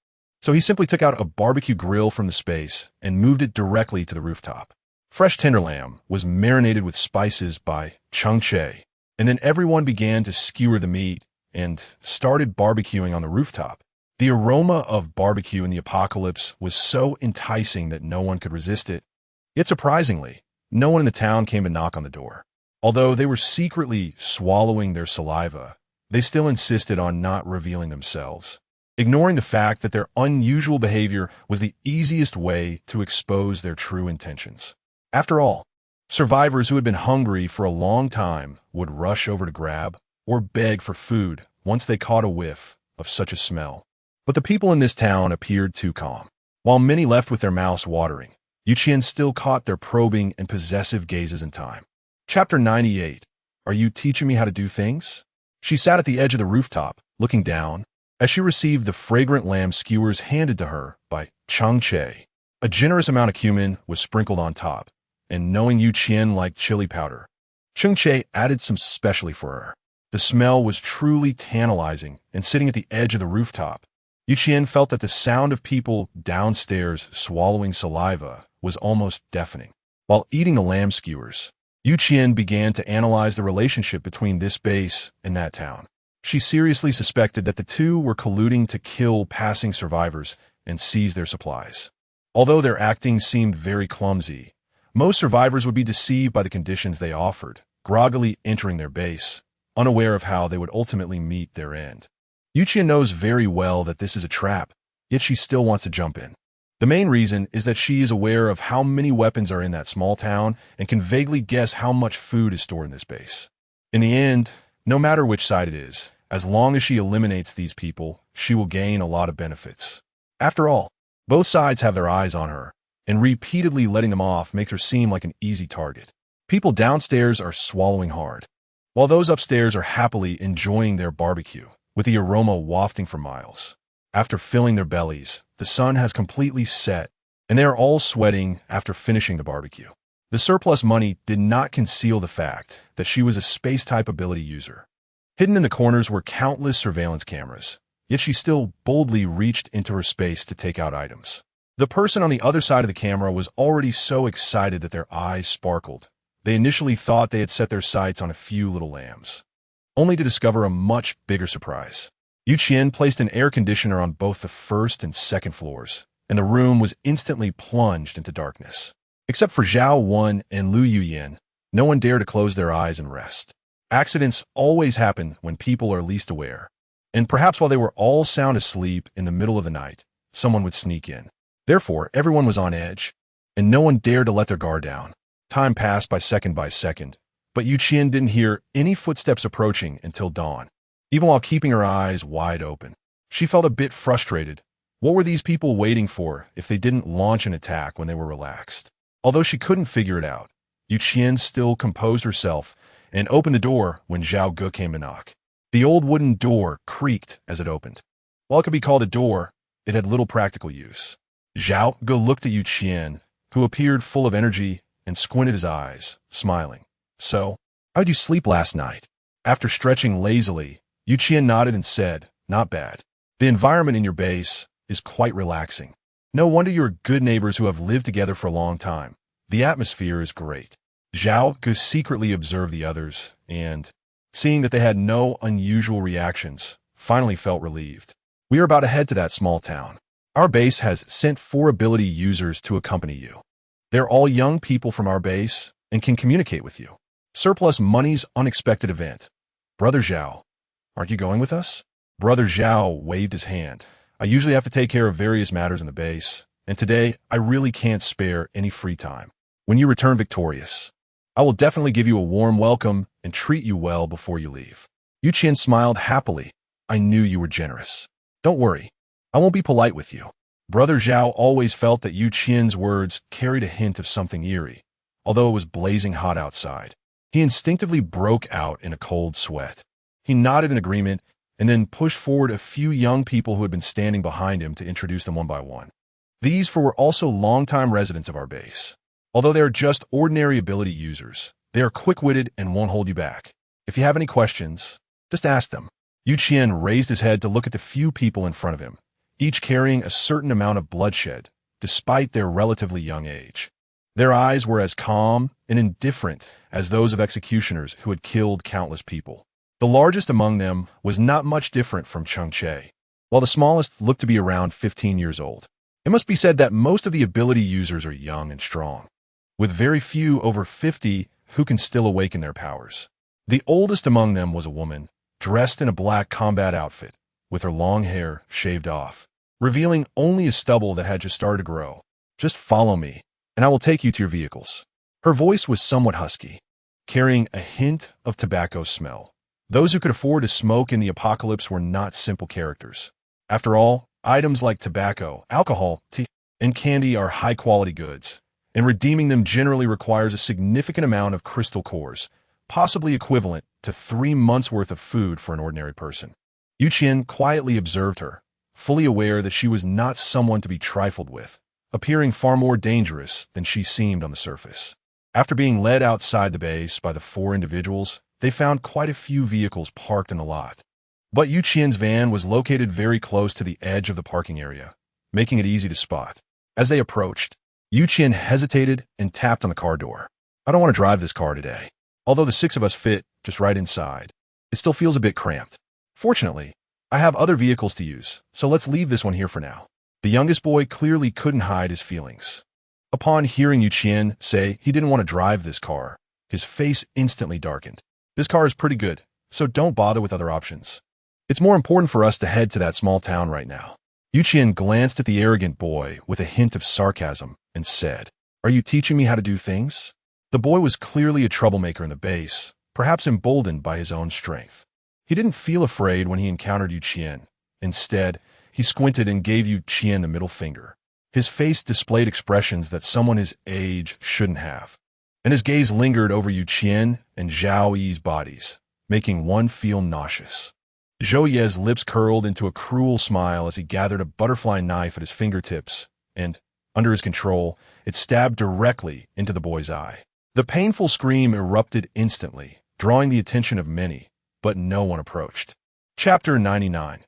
so he simply took out a barbecue grill from the space and moved it directly to the rooftop. Fresh tender lamb was marinated with spices by Cheng Che, and then everyone began to skewer the meat and started barbecuing on the rooftop. The aroma of barbecue in the apocalypse was so enticing that no one could resist it. Yet surprisingly, no one in the town came to knock on the door. Although they were secretly swallowing their saliva, they still insisted on not revealing themselves, ignoring the fact that their unusual behavior was the easiest way to expose their true intentions. After all, survivors who had been hungry for a long time would rush over to grab or beg for food once they caught a whiff of such a smell. But the people in this town appeared too calm. While many left with their mouths watering, Qian still caught their probing and possessive gazes in time. Chapter 98. Are you teaching me how to do things? She sat at the edge of the rooftop, looking down, as she received the fragrant lamb skewers handed to her by Cheng Che. A generous amount of cumin was sprinkled on top, and knowing Qian liked chili powder, Cheng Che added some specially for her. The smell was truly tantalizing, and sitting at the edge of the rooftop, Qian felt that the sound of people downstairs swallowing saliva was almost deafening. While eating the lamb skewers, Qian began to analyze the relationship between this base and that town. She seriously suspected that the two were colluding to kill passing survivors and seize their supplies. Although their acting seemed very clumsy, most survivors would be deceived by the conditions they offered, groggily entering their base, unaware of how they would ultimately meet their end. Qian knows very well that this is a trap, yet she still wants to jump in. The main reason is that she is aware of how many weapons are in that small town and can vaguely guess how much food is stored in this base. In the end, no matter which side it is, as long as she eliminates these people, she will gain a lot of benefits. After all, both sides have their eyes on her, and repeatedly letting them off makes her seem like an easy target. People downstairs are swallowing hard, while those upstairs are happily enjoying their barbecue, with the aroma wafting for miles. After filling their bellies, the sun has completely set, and they are all sweating after finishing the barbecue. The surplus money did not conceal the fact that she was a space-type ability user. Hidden in the corners were countless surveillance cameras, yet she still boldly reached into her space to take out items. The person on the other side of the camera was already so excited that their eyes sparkled. They initially thought they had set their sights on a few little lambs, only to discover a much bigger surprise. Qian placed an air conditioner on both the first and second floors, and the room was instantly plunged into darkness. Except for Zhao Wen and Lu Yuyan, no one dared to close their eyes and rest. Accidents always happen when people are least aware, and perhaps while they were all sound asleep in the middle of the night, someone would sneak in. Therefore, everyone was on edge, and no one dared to let their guard down. Time passed by second, but Qian didn't hear any footsteps approaching until dawn. Even while keeping her eyes wide open, she felt a bit frustrated. What were these people waiting for if they didn't launch an attack when they were relaxed? Although she couldn't figure it out, Qian still composed herself and opened the door when Zhao Ge came to knock. The old wooden door creaked as it opened. While it could be called a door, it had little practical use. Zhao Ge looked at Qian, who appeared full of energy, and squinted his eyes, smiling. "So, how'd you sleep last night?" After stretching lazily, Qian nodded and said, "Not bad. The environment in your base is quite relaxing. No wonder you're good neighbors who have lived together for a long time. The atmosphere is great." Zhao Ge secretly observed the others and, seeing that they had no unusual reactions, finally felt relieved. "We are about to head to that small town. Our base has sent 4 ability users to accompany you. They're all young people from our base and can communicate with you. Surplus money's unexpected event. Brother Zhao, aren't you going with us?" Brother Zhao waved his hand. "I usually have to take care of various matters in the base, and today I really can't spare any free time. When you return victorious, I will definitely give you a warm welcome and treat you well before you leave." Qian smiled happily. "I knew you were generous. Don't worry, I won't be polite with you." Brother Zhao always felt that Qian's words carried a hint of something eerie, although it was blazing hot outside. He instinctively broke out in a cold sweat. He nodded in agreement and then pushed forward a few young people who had been standing behind him to introduce them one by one. These 4 were also longtime residents of our base. Although they are just ordinary ability users, they are quick-witted and won't hold you back. If you have any questions, just ask them. Qian raised his head to look at the few people in front of him, each carrying a certain amount of bloodshed, despite their relatively young age. Their eyes were as calm and indifferent as those of executioners who had killed countless people. The largest among them was not much different from Cheng Che, while the smallest looked to be around 15 years old. It must be said that most of the ability users are young and strong, with very few over 50 who can still awaken their powers. The oldest among them was a woman, dressed in a black combat outfit, with her long hair shaved off, revealing only a stubble that had just started to grow. "Just follow me, and I will take you to your vehicles." Her voice was somewhat husky, carrying a hint of tobacco smell. Those who could afford to smoke in the apocalypse were not simple characters. After all, items like tobacco, alcohol, tea, and candy are high-quality goods, and redeeming them generally requires a significant amount of crystal cores, possibly equivalent to 3 months' worth of food for an ordinary person. Qian quietly observed her, fully aware that she was not someone to be trifled with, appearing far more dangerous than she seemed on the surface. After being led outside the base by the 4 individuals, they found quite a few vehicles parked in the lot. But Qian's van was located very close to the edge of the parking area, making it easy to spot. As they approached, Qian hesitated and tapped on the car door. "I don't want to drive this car today. Although the 6 of us fit just right inside, it still feels a bit cramped. Fortunately, I have other vehicles to use, so let's leave this one here for now." The youngest boy clearly couldn't hide his feelings. Upon hearing Qian say he didn't want to drive this car, his face instantly darkened. "This car is pretty good, so don't bother with other options. It's more important for us to head to that small town right now." Qian glanced at the arrogant boy with a hint of sarcasm and said, "Are you teaching me how to do things?" The boy was clearly a troublemaker in the base, perhaps emboldened by his own strength. He didn't feel afraid when he encountered Qian. Instead, he squinted and gave Qian the middle finger. His face displayed expressions that someone his age shouldn't have, and his gaze lingered over Qian and Zhao Yi's bodies, making one feel nauseous. Zhou Ye's lips curled into a cruel smile as he gathered a butterfly knife at his fingertips, and, under his control, it stabbed directly into the boy's eye. The painful scream erupted instantly, drawing the attention of many, but no one approached. Chapter 99.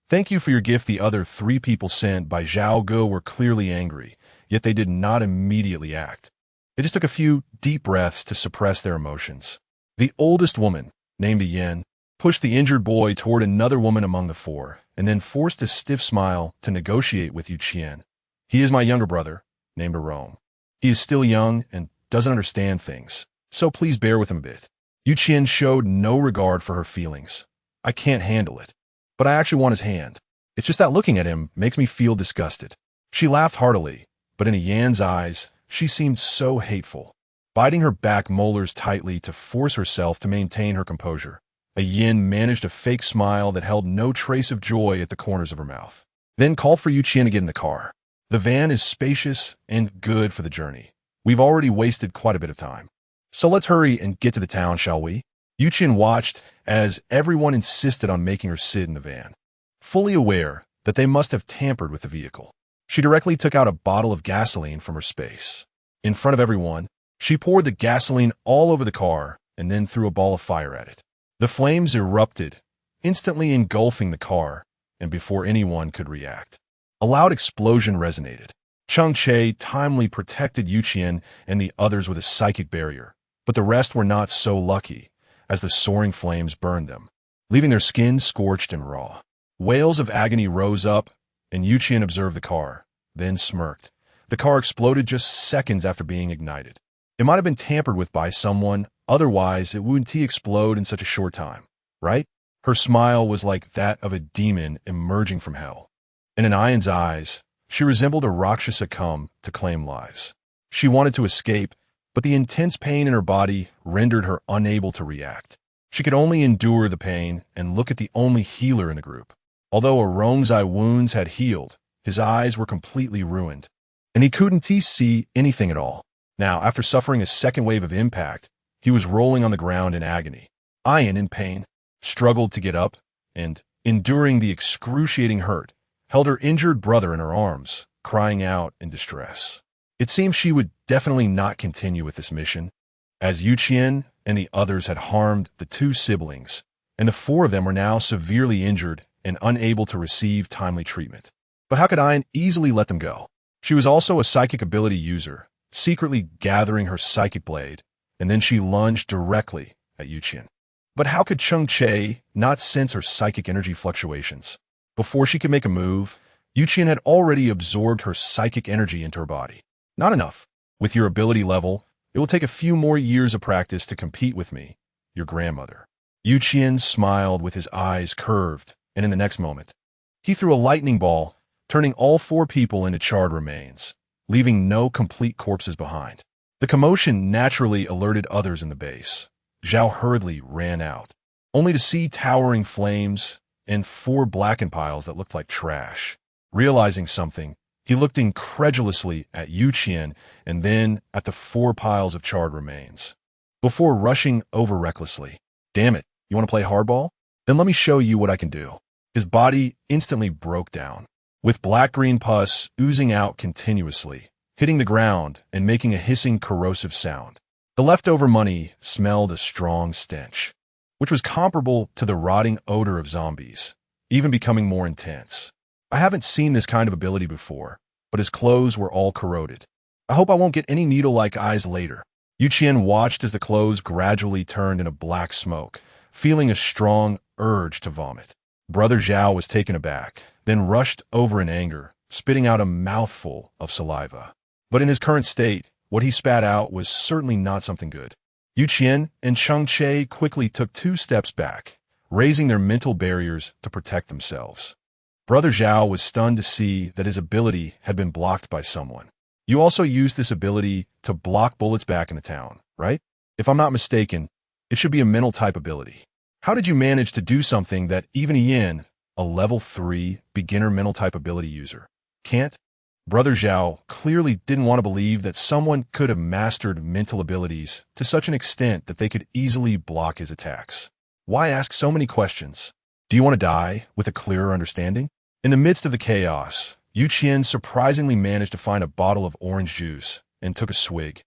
Thank you for your gift. The other 3 people sent by Zhao Ge were clearly angry, yet they did not immediately act. It just took a few deep breaths to suppress their emotions. The oldest woman, named Qian, pushed the injured boy toward another woman among the 4, and then forced a stiff smile to negotiate with Qian. He is my younger brother, named Rome. He is still young and doesn't understand things, so please bear with him a bit. Qian showed no regard for her feelings. I can't handle it, but I actually want his hand. It's just that looking at him makes me feel disgusted. She laughed heartily, but in Yan's eyes, she seemed so hateful. Biting her back molars tightly to force herself to maintain her composure, Yin managed a fake smile that held no trace of joy at the corners of her mouth. Then called for Qian to get in the car. The van is spacious and good for the journey. We've already wasted quite a bit of time. So let's hurry and get to the town, shall we? Qian watched as everyone insisted on making her sit in the van. Fully aware that they must have tampered with the vehicle, she directly took out a bottle of gasoline from her space. In front of everyone, she poured the gasoline all over the car and then threw a ball of fire at it. The flames erupted, instantly engulfing the car, and before anyone could react, a loud explosion resonated. Cheng Che timely protected Qian and the others with a psychic barrier, but the rest were not so lucky, as the soaring flames burned them, leaving their skin scorched and raw. Wails of agony rose up, and Qian observed the car, then smirked. The car exploded just seconds after being ignited. It might have been tampered with by someone, otherwise it wouldn't explode in such a short time, right? Her smile was like that of a demon emerging from hell. And in Ian's eyes, she resembled a Rakshasa come to claim lives. She wanted to escape, but the intense pain in her body rendered her unable to react. She could only endure the pain and look at the only healer in the group. Although Arome's eye wounds had healed, his eyes were completely ruined, and he couldn't see anything at all. Now, after suffering a second wave of impact, he was rolling on the ground in agony. Ian, in pain, struggled to get up, and, enduring the excruciating hurt, held her injured brother in her arms, crying out in distress. It seemed she would definitely not continue with this mission, as Qian and the others had harmed the 2 siblings, and the 4 of them were now severely injured and unable to receive timely treatment. But how could Ian easily let them go? She was also a psychic ability user, secretly gathering her psychic blade, and then she lunged directly at Qian. But how could Cheng Che not sense her psychic energy fluctuations? Before she could make a move, Qian had already absorbed her psychic energy into her body. Not enough. With your ability level, it will take a few more years of practice to compete with me, your grandmother. Qian smiled with his eyes curved, and in the next moment, he threw a lightning ball, turning all 4 people into charred remains, leaving no complete corpses behind. The commotion naturally alerted others in the base. Zhao hurriedly ran out, only to see towering flames and 4 blackened piles that looked like trash. Realizing something, he looked incredulously at Qian and then at the 4 piles of charred remains, before rushing over recklessly. Damn it, you want to play hardball? Then let me show you what I can do. His body instantly broke down, with black-green pus oozing out continuously, hitting the ground and making a hissing, corrosive sound. The leftover money smelled a strong stench, which was comparable to the rotting odor of zombies, even becoming more intense. I haven't seen this kind of ability before, but his clothes were all corroded. I hope I won't get any needle-like eyes later. Qian watched as the clothes gradually turned into black smoke, feeling a strong urge to vomit. Brother Zhao was taken aback, then rushed over in anger, spitting out a mouthful of saliva. But in his current state, what he spat out was certainly not something good. Qian and Cheng Che quickly took 2 steps back, raising their mental barriers to protect themselves. Brother Zhao was stunned to see that his ability had been blocked by someone. You also used this ability to block bullets back in the town, right? If I'm not mistaken, it should be a mental type ability. How did you manage to do something that even Qian, a level 3 beginner mental type ability user, can't? Brother Zhao clearly didn't want to believe that someone could have mastered mental abilities to such an extent that they could easily block his attacks. Why ask so many questions? Do you want to die with a clearer understanding? In the midst of the chaos, Qian surprisingly managed to find a bottle of orange juice and took a swig,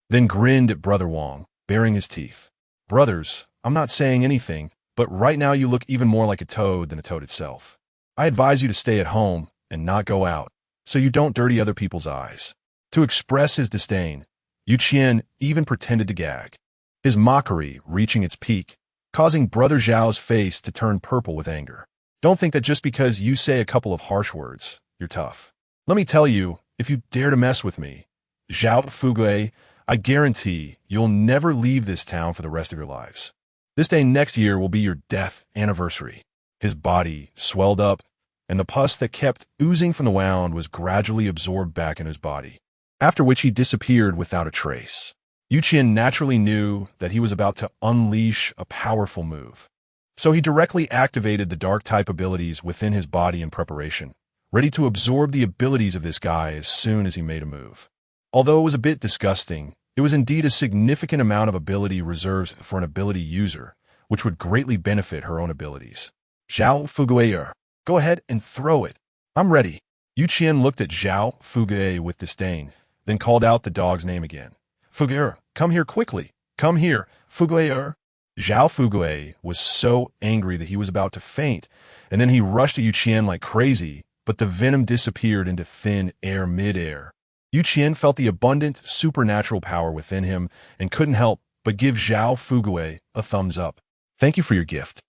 then grinned at Brother Wang, baring his teeth. Brothers, I'm not saying anything, but right now you look even more like a toad than a toad itself. I advise you to stay at home and not go out, so you don't dirty other people's eyes. To express his disdain, Qian even pretended to gag, his mockery reaching its peak, causing Brother Zhao's face to turn purple with anger. Don't think that just because you say a couple of harsh words, you're tough. Let me tell you, if you dare to mess with me, Zhao Fugui, I guarantee you'll never leave this town for the rest of your lives. This day next year will be your death anniversary. His body swelled up, and the pus that kept oozing from the wound was gradually absorbed back in his body, after which he disappeared without a trace. Qian naturally knew that he was about to unleash a powerful move, so he directly activated the dark-type abilities within his body in preparation, ready to absorb the abilities of this guy as soon as he made a move. Although it was a bit disgusting, it was indeed a significant amount of ability reserved for an ability user, which would greatly benefit her own abilities. Zhao Fugui, go ahead and throw it. I'm ready. Qian looked at Zhao Fugui with disdain, then called out the dog's name again. Fugui, come here quickly. Come here, Fugui. Zhao Fugui was so angry that he was about to faint, and then he rushed at Qian like crazy, but the venom disappeared into thin air mid-air. Qian felt the abundant, supernatural power within him and couldn't help but give Zhao Fugui a thumbs up. Thank you for your gift.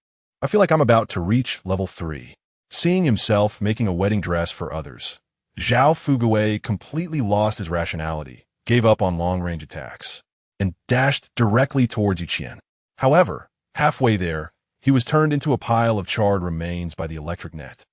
I feel like I'm about to reach level 3. Seeing himself making a wedding dress for others, Zhao Fugui completely lost his rationality, gave up on long-range attacks, and dashed directly towards Qian. However, halfway there, he was turned into a pile of charred remains by the electric net.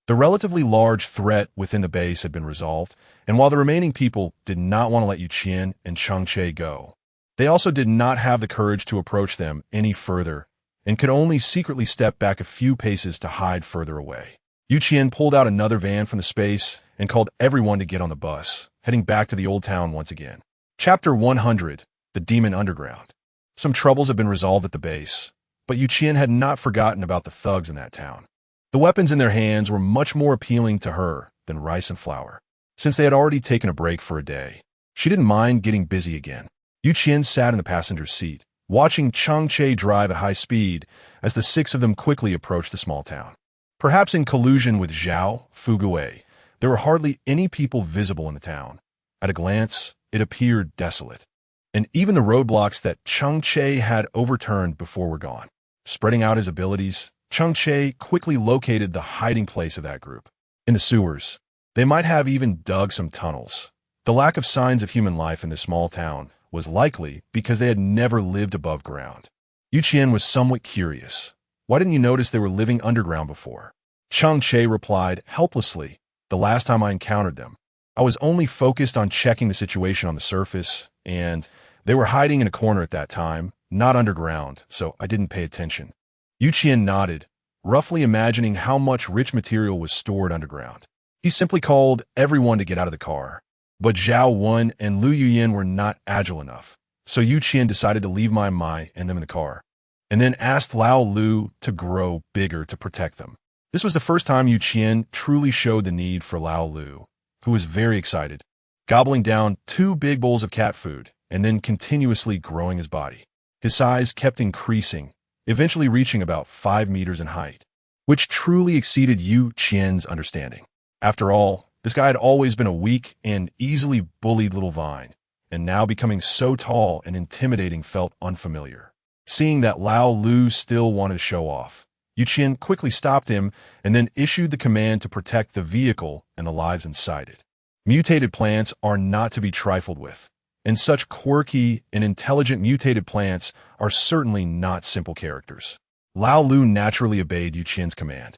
The relatively large threat within the base had been resolved, and while the remaining people did not want to let Qian and Cheng Che go, they also did not have the courage to approach them any further and could only secretly step back a few paces to hide further away. Qian pulled out another van from the space and called everyone to get on the bus, heading back to the old town once again. Chapter 100, The Demon Underground. Some troubles had been resolved at the base, but Qian had not forgotten about the thugs in that town. The weapons in their hands were much more appealing to her than rice and flour, since they had already taken a break for a day. She didn't mind getting busy again. Qian sat in the passenger seat, watching Cheng Che drive at high speed as the 6 of them quickly approached the small town. Perhaps in collusion with Zhao Fugui, there were hardly any people visible in the town. At a glance, it appeared desolate, and even the roadblocks that Cheng Che had overturned before were gone. Spreading out his abilities, Cheng Che quickly located the hiding place of that group. In the sewers, they might have even dug some tunnels. The lack of signs of human life in this small town was likely because they had never lived above ground. Qian was somewhat curious. Why didn't you notice they were living underground before? Cheng Che replied helplessly, the last time I encountered them, I was only focused on checking the situation on the surface, and they were hiding in a corner at that time, not underground, so I didn't pay attention. Qian nodded, roughly imagining how much rich material was stored underground. He simply called everyone to get out of the car. But Zhao Wen and Lu Yuyan were not agile enough, so Qian decided to leave Mai and them in the car, and then asked Lao Lu to grow bigger to protect them. This was the first time Qian truly showed the need for Lao Lu, who was very excited, gobbling down 2 big bowls of cat food and then continuously growing his body. His size kept increasing, eventually reaching about 5 meters in height, which truly exceeded Qian's understanding. After all, this guy had always been a weak and easily bullied little vine, and now becoming so tall and intimidating felt unfamiliar. Seeing that Lao Lu still wanted to show off, Qian quickly stopped him and then issued the command to protect the vehicle and the lives inside it. Mutated plants are not to be trifled with, and such quirky and intelligent mutated plants are certainly not simple characters. Lao Lu naturally obeyed Qian's command,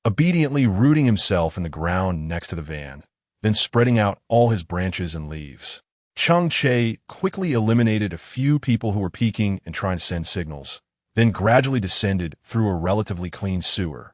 obediently rooting himself in the ground next to the van, then spreading out all his branches and leaves. Cheng Che quickly eliminated a few people who were peeking and trying to send signals, then gradually descended through a relatively clean sewer,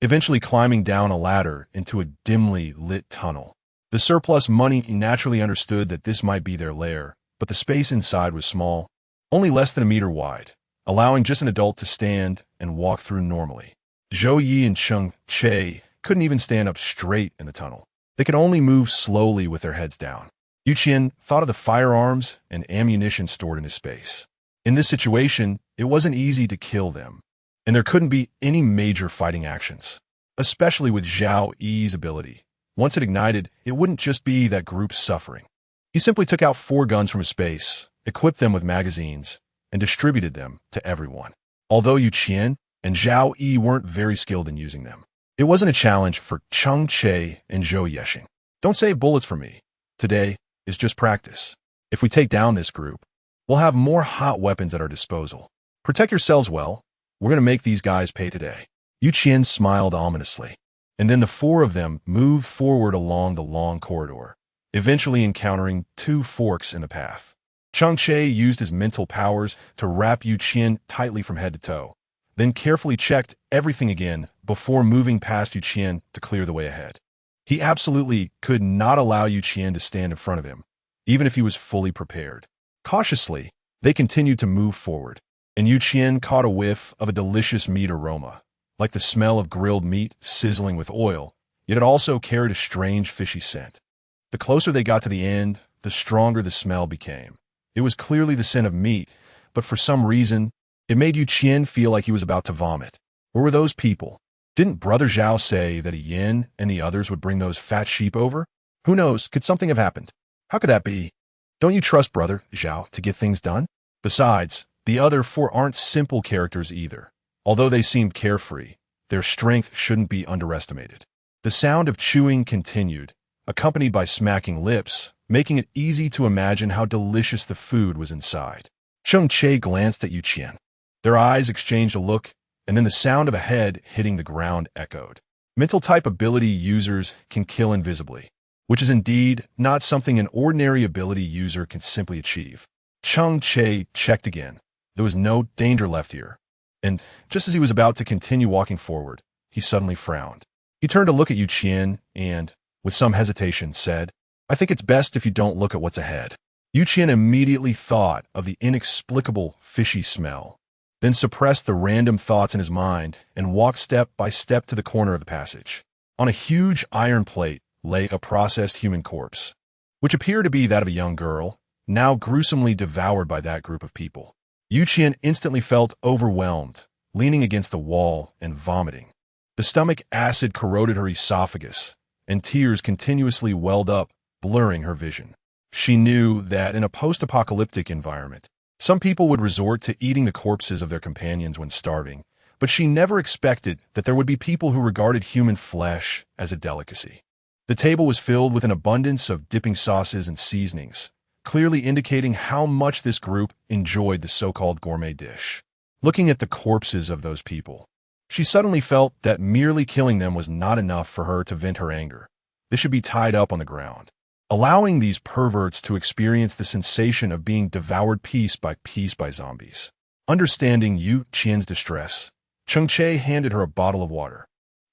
eventually climbing down a ladder into a dimly lit tunnel. The surplus money naturally understood that this might be their lair, but the space inside was small, only less than a meter wide, allowing just an adult to stand and walk through normally. Zhou Yi and Cheng Che couldn't even stand up straight in the tunnel. They could only move slowly with their heads down. Qian thought of the firearms and ammunition stored in his space. In this situation, it wasn't easy to kill them, and there couldn't be any major fighting actions, especially with Zhao Yi's ability. Once it ignited, it wouldn't just be that group suffering. He simply took out 4 guns from his space, equipped them with magazines, and distributed them to everyone. Although Qian and Zhao Yi weren't very skilled in using them, it wasn't a challenge for Cheng Che and Zhou Yesheng. Don't save bullets for me. Today is just practice. If we take down this group, we'll have more hot weapons at our disposal. Protect yourselves well. We're going to make these guys pay today. Qian smiled ominously, and then the 4 of them moved forward along the long corridor, eventually encountering 2 forks in the path. Cheng Che used his mental powers to wrap Qian tightly from head to toe, then carefully checked everything again before moving past Qian to clear the way ahead. He absolutely could not allow Qian to stand in front of him, even if he was fully prepared. Cautiously, they continued to move forward, and Qian caught a whiff of a delicious meat aroma, like the smell of grilled meat sizzling with oil, yet it also carried a strange fishy scent. The closer they got to the end, the stronger the smell became. It was clearly the scent of meat, but for some reason, it made Qian feel like he was about to vomit. Where were those people? Didn't Brother Zhao say that Yin and the others would bring those fat sheep over? Who knows, could something have happened? How could that be? Don't you trust Brother Zhao to get things done? Besides, the other 4 aren't simple characters either. Although they seemed carefree, their strength shouldn't be underestimated. The sound of chewing continued, accompanied by smacking lips, making it easy to imagine how delicious the food was inside. Cheng Che glanced at Qian. Their eyes exchanged a look, and then the sound of a head hitting the ground echoed. Mental-type ability users can kill invisibly, which is indeed not something an ordinary ability user can simply achieve. Cheng Che checked again. There was no danger left here, and just as he was about to continue walking forward, he suddenly frowned. He turned to look at Qian and, with some hesitation, said, "I think it's best if you don't look at what's ahead." Qian immediately thought of the inexplicable fishy smell, then suppressed the random thoughts in his mind and walked step by step to the corner of the passage. On a huge iron plate lay a processed human corpse, which appeared to be that of a young girl, now gruesomely devoured by that group of people. Qian instantly felt overwhelmed, leaning against the wall and vomiting. The stomach acid corroded her esophagus, and tears continuously welled up, blurring her vision. She knew that in a post-apocalyptic environment, some people would resort to eating the corpses of their companions when starving, but she never expected that there would be people who regarded human flesh as a delicacy. The table was filled with an abundance of dipping sauces and seasonings, clearly indicating how much this group enjoyed the so-called gourmet dish. Looking at the corpses of those people, she suddenly felt that merely killing them was not enough for her to vent her anger. They should be tied up on the ground, allowing these perverts to experience the sensation of being devoured piece by zombies. Understanding Qian's distress, Cheng Che handed her a bottle of water,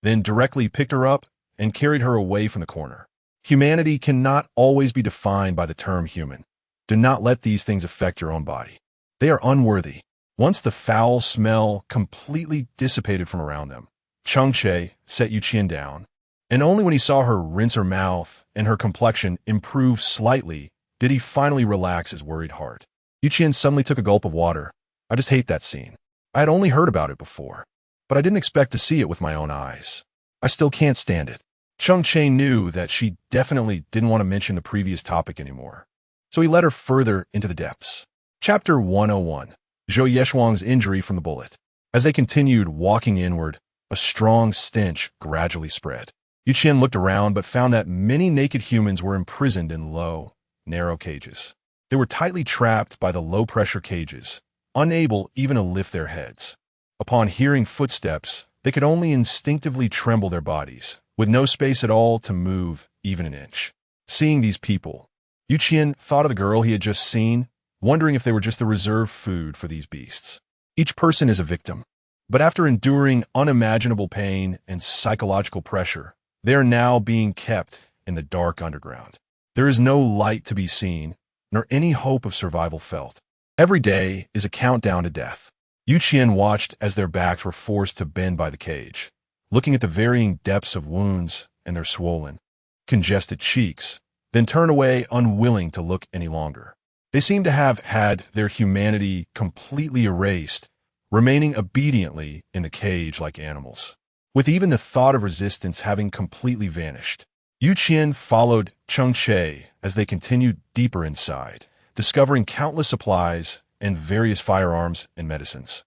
then directly picked her up and carried her away from the corner. Humanity cannot always be defined by the term human. Do not let these things affect your own body. They are unworthy. Once the foul smell completely dissipated from around them, Cheng Che set Qian down, and only when he saw her rinse her mouth and her complexion improve slightly did he finally relax his worried heart. Qian suddenly took a gulp of water. I just hate that scene. I had only heard about it before, but I didn't expect to see it with my own eyes. I still can't stand it. Cheng Che knew that she definitely didn't want to mention the previous topic anymore, so he led her further into the depths. Chapter 101. Zhou Yeshuang's injury from the bullet. As they continued walking inward, a strong stench gradually spread. Qian looked around but found that many naked humans were imprisoned in low, narrow cages. They were tightly trapped by the low-pressure cages, unable even to lift their heads. Upon hearing footsteps, they could only instinctively tremble their bodies, with no space at all to move even an inch. Seeing these people, Qian thought of the girl he had just seen, wondering if they were just the reserved food for these beasts. Each person is a victim, but after enduring unimaginable pain and psychological pressure, they are now being kept in the dark underground. There is no light to be seen, nor any hope of survival felt. Every day is a countdown to death. Yu Qian watched as their backs were forced to bend by the cage, looking at the varying depths of wounds and their swollen, congested cheeks, then turned away, unwilling to look any longer. They seemed to have had their humanity completely erased, remaining obediently in the cage like animals, with even the thought of resistance having completely vanished. Yu Qian followed Cheng Che as they continued deeper inside, discovering countless supplies and various firearms and medicines.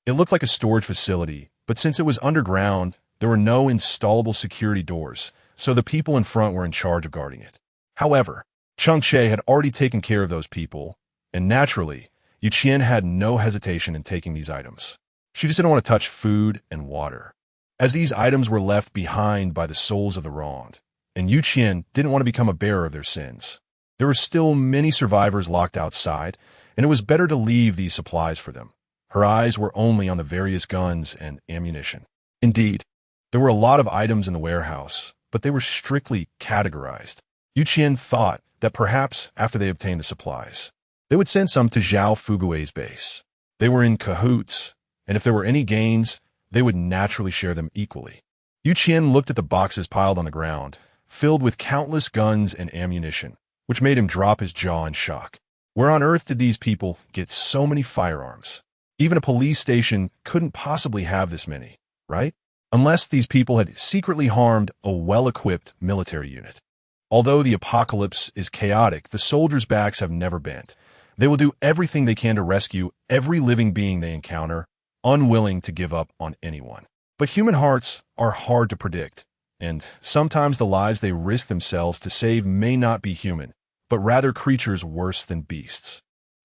It looked like a storage facility, but since it was underground, there were no installable security doors, so the people in front were in charge of guarding it. However, Cheng Che had already taken care of those people, and naturally, Yu Qian had no hesitation in taking these items. She just didn't want to touch food and water, as these items were left behind by the souls of the wronged, and Yu Qian didn't want to become a bearer of their sins. There were still many survivors locked outside, and it was better to leave these supplies for them. Her eyes were only on the various guns and ammunition. Indeed, there were a lot of items in the warehouse, but they were strictly categorized. Yu Qian thought that perhaps after they obtained the supplies, they would send some to Zhao Fugui's base. They were in cahoots, and if there were any gains, they would naturally share them equally. Yu Qian looked at the boxes piled on the ground, filled with countless guns and ammunition, which made him drop his jaw in shock. Where on earth did these people get so many firearms? Even a police station couldn't possibly have this many, right? Unless these people had secretly harmed a well-equipped military unit. Although the apocalypse is chaotic, the soldiers' backs have never bent. They will do everything they can to rescue every living being they encounter, unwilling to give up on anyone. But human hearts are hard to predict, and sometimes the lives they risk themselves to save may not be human, but rather creatures worse than beasts.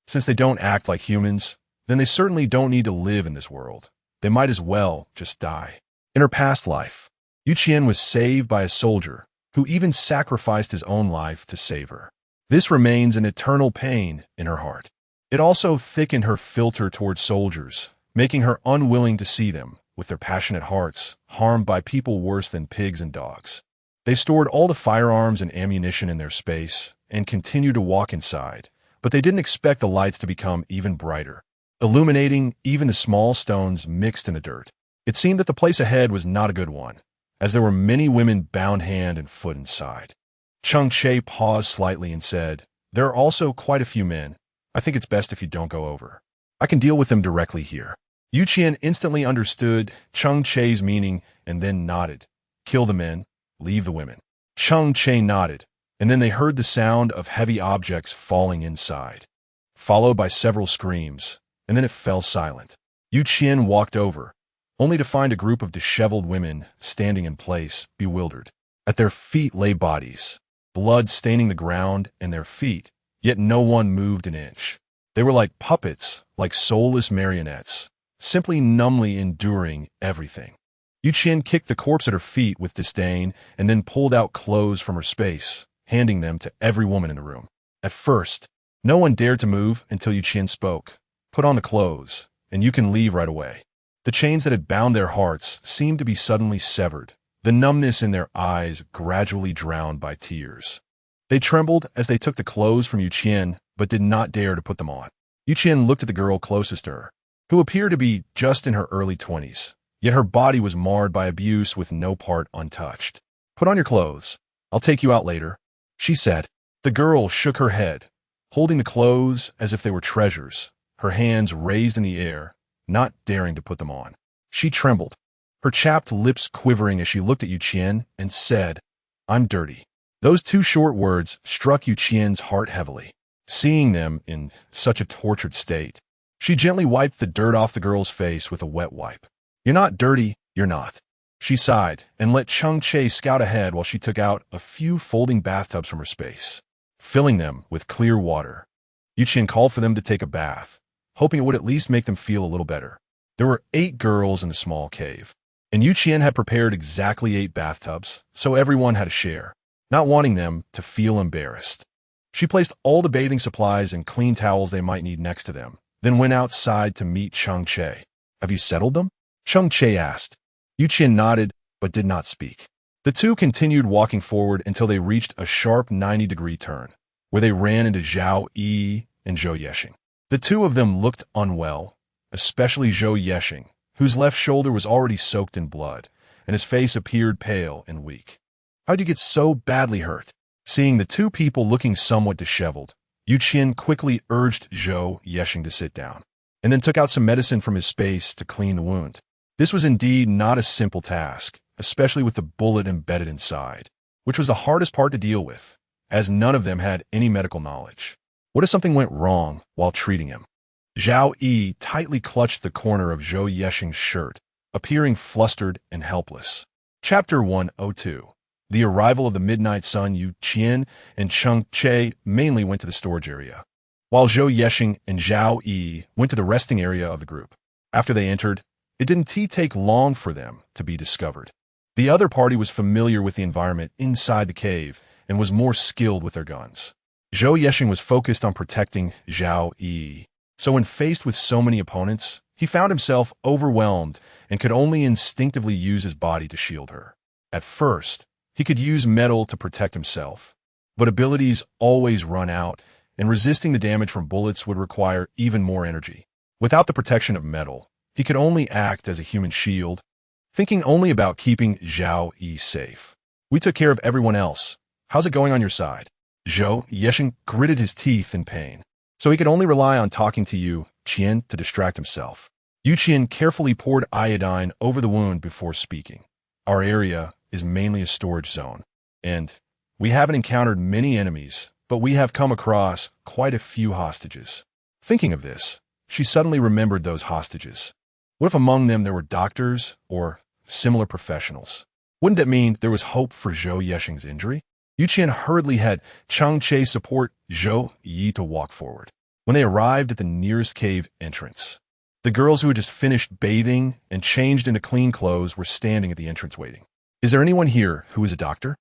Since they don't act like humans, then they certainly don't need to live in this world. They might as well just die. In her past life, Yu Qian was saved by a soldier who even sacrificed his own life to save her. This remains an eternal pain in her heart. It also thickened her filter towards soldiers, making her unwilling to see them, with their passionate hearts, harmed by people worse than pigs and dogs. They stored all the firearms and ammunition in their space and continued to walk inside, but they didn't expect the lights to become even brighter, illuminating even the small stones mixed in the dirt. It seemed that the place ahead was not a good one, as there were many women bound hand and foot inside. Cheng Che paused slightly and said, "There are also quite a few men. I think it's best if you don't go over. I can deal with them directly here." Yu Qian instantly understood Cheng Che's meaning and then nodded. "Kill the men, leave the women." Cheng Che nodded, and then they heard the sound of heavy objects falling inside, followed by several screams, and then it fell silent. Yu Qian walked over, only to find a group of disheveled women standing in place, bewildered. At their feet lay bodies, blood staining the ground and their feet, yet no one moved an inch. They were like puppets, like soulless marionettes, simply numbly enduring everything. Yu Qian kicked the corpse at her feet with disdain and then pulled out clothes from her space, handing them to every woman in the room. At first, no one dared to move until Yu Qian spoke. "Put on the clothes, and you can leave right away." The chains that had bound their hearts seemed to be suddenly severed, the numbness in their eyes gradually drowned by tears. They trembled as they took the clothes from Yu Qian, but did not dare to put them on. Yu Qian looked at the girl closest to her, who appeared to be just in her early 20s, yet her body was marred by abuse with no part untouched. "Put on your clothes. I'll take you out later," she said. The girl shook her head, holding the clothes as if they were treasures, her hands raised in the air, not daring to put them on. She trembled, her chapped lips quivering as she looked at Yu Qian and said, "I'm dirty." Those two short words struck Yu Qian's heart heavily. Seeing them in such a tortured state, she gently wiped the dirt off the girl's face with a wet wipe. "You're not dirty, you're not." She sighed and let Cheng Che scout ahead while she took out a few folding bathtubs from her space, filling them with clear water. Yu Qian called for them to take a bath, hoping it would at least make them feel a little better. There were 8 girls in the small cave, and Yu Qian had prepared exactly 8 bathtubs, so everyone had a share, not wanting them to feel embarrassed. She placed all the bathing supplies and clean towels they might need next to them, then went outside to meet Cheng Che. "Have you settled them?" Cheng Che asked. Yu Qian nodded, but did not speak. The two continued walking forward until they reached a sharp 90-degree turn, where they ran into Zhao Yi and Zhou Yexing. The two of them looked unwell, especially Zhou Yexing, whose left shoulder was already soaked in blood, and his face appeared pale and weak. How'd you get so badly hurt? Seeing the two people looking somewhat disheveled, Qian quickly urged Zhou Yexing to sit down, and then took out some medicine from his space to clean the wound. This was indeed not a simple task, especially with the bullet embedded inside, which was the hardest part to deal with, as none of them had any medical knowledge. What if something went wrong while treating him? Zhao Yi tightly clutched the corner of Zhou Yexing's shirt, appearing flustered and helpless. Chapter 102. The arrival of the midnight sun. Qian and Cheng Che mainly went to the storage area, while Zhou Yexing and Zhao Yi went to the resting area of the group. After they entered, it didn't take long for them to be discovered. The other party was familiar with the environment inside the cave and was more skilled with their guns. Zhou Yexing was focused on protecting Zhao Yi, so when faced with so many opponents, he found himself overwhelmed and could only instinctively use his body to shield her. At first, he could use metal to protect himself, but abilities always run out, and resisting the damage from bullets would require even more energy. Without the protection of metal, he could only act as a human shield, thinking only about keeping Zhao Yi safe. We took care of everyone else. How's it going on your side? Zhou Yexing gritted his teeth in pain, so he could only rely on talking to Qian to distract himself. Qian carefully poured iodine over the wound before speaking. Our area is mainly a storage zone, and we haven't encountered many enemies, but we have come across quite a few hostages. Thinking of this, she suddenly remembered those hostages. What if among them there were doctors or similar professionals? Wouldn't that mean there was hope for Zhou Yexing's injury? Qian hurriedly had Cheng Che support Zhou Yi to walk forward. When they arrived at the nearest cave entrance, the girls who had just finished bathing and changed into clean clothes were standing at the entrance waiting. Is there anyone here who is a doctor?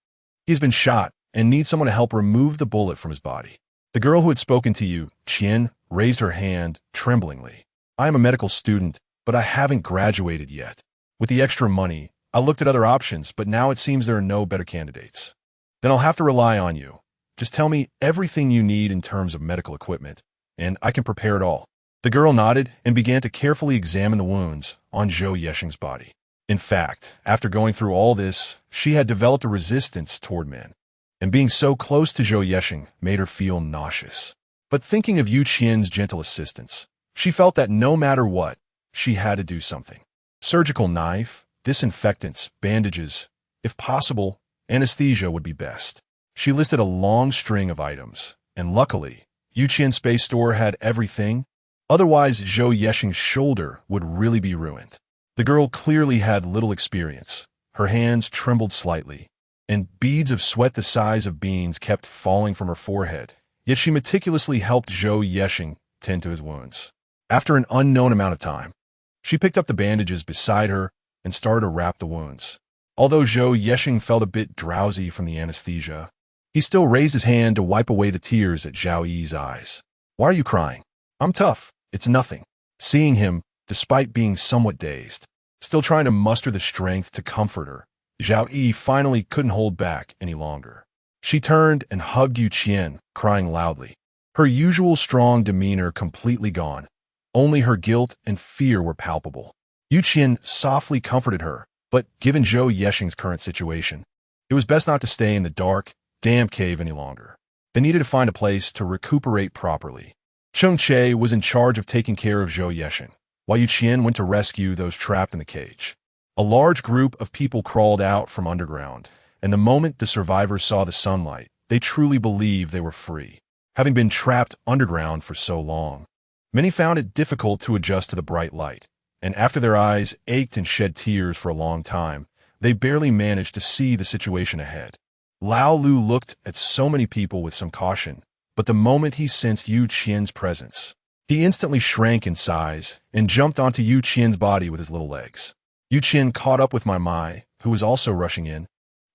He has been shot and needs someone to help remove the bullet from his body. The girl who had spoken to Qian, raised her hand tremblingly. I am a medical student, but I haven't graduated yet. With the extra money, I looked at other options, but now it seems there are no better candidates. Then I'll have to rely on you. Just tell me everything you need in terms of medical equipment, and I can prepare it all. The girl nodded and began to carefully examine the wounds on Zhou Yexing's body. In fact, after going through all this, she had developed a resistance toward men, and being so close to Zhou Yexing made her feel nauseous. But thinking of Qian's gentle assistance, she felt that no matter what, she had to do something. Surgical knife, disinfectants, bandages, if possible, anesthesia would be best. She listed a long string of items, and luckily, Qian's space store had everything. Otherwise, Zhou Yexing's shoulder would really be ruined. The girl clearly had little experience. Her hands trembled slightly, and beads of sweat the size of beans kept falling from her forehead, yet she meticulously helped Zhou Yexing tend to his wounds. After an unknown amount of time, she picked up the bandages beside her and started to wrap the wounds. Although Zhou Yexing felt a bit drowsy from the anesthesia, he still raised his hand to wipe away the tears at Zhao Yi's eyes. Why are you crying? I'm tough. It's nothing. Seeing him, despite being somewhat dazed, still trying to muster the strength to comfort her, Zhao Yi finally couldn't hold back any longer. She turned and hugged Qian, crying loudly. Her usual strong demeanor completely gone. Only her guilt and fear were palpable. Qian softly comforted her, but given Zhou Yexing's current situation, it was best not to stay in the dark, damp cave any longer. They needed to find a place to recuperate properly. Cheng Che was in charge of taking care of Zhou Yexing, while Qian went to rescue those trapped in the cage. A large group of people crawled out from underground, and the moment the survivors saw the sunlight, they truly believed they were free, having been trapped underground for so long. Many found it difficult to adjust to the bright light, and after their eyes ached and shed tears for a long time, they barely managed to see the situation ahead. Lao Lu looked at so many people with some caution, but the moment he sensed Qian's presence, he instantly shrank in size and jumped onto Qian's body with his little legs. Qian caught up with Mai, who was also rushing in,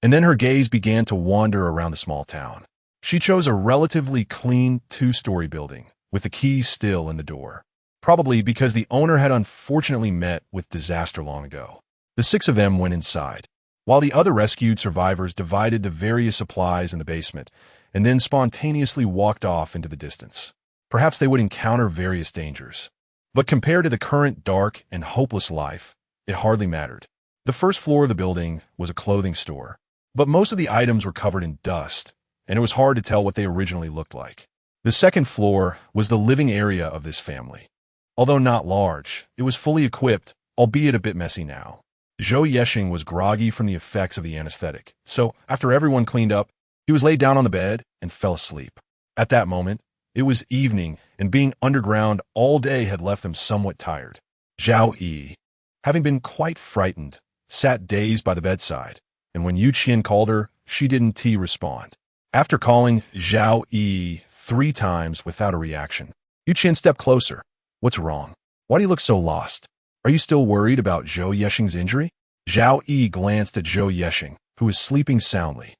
and then her gaze began to wander around the small town. She chose a relatively clean two-story building, with the key still in the door, probably because the owner had unfortunately met with disaster long ago. The six of them went inside, while the other rescued survivors divided the various supplies in the basement and then spontaneously walked off into the distance. Perhaps they would encounter various dangers. But compared to the current dark and hopeless life, it hardly mattered. The first floor of the building was a clothing store, but most of the items were covered in dust, and it was hard to tell what they originally looked like. The second floor was the living area of this family. Although not large, it was fully equipped, albeit a bit messy now. Zhou Yexing was groggy from the effects of the anesthetic, so after everyone cleaned up, he was laid down on the bed and fell asleep. At that moment, it was evening, and being underground all day had left them somewhat tired. Zhao Yi, having been quite frightened, sat dazed by the bedside, and when Qian called her, she didn't respond. After calling Zhao Yi 3 times without a reaction, Qian stepped closer. "What's wrong? Why do you look so lost? Are you still worried about Zhou Yexing's injury?" Zhao Yi glanced at Zhou Yexing, who was sleeping soundly,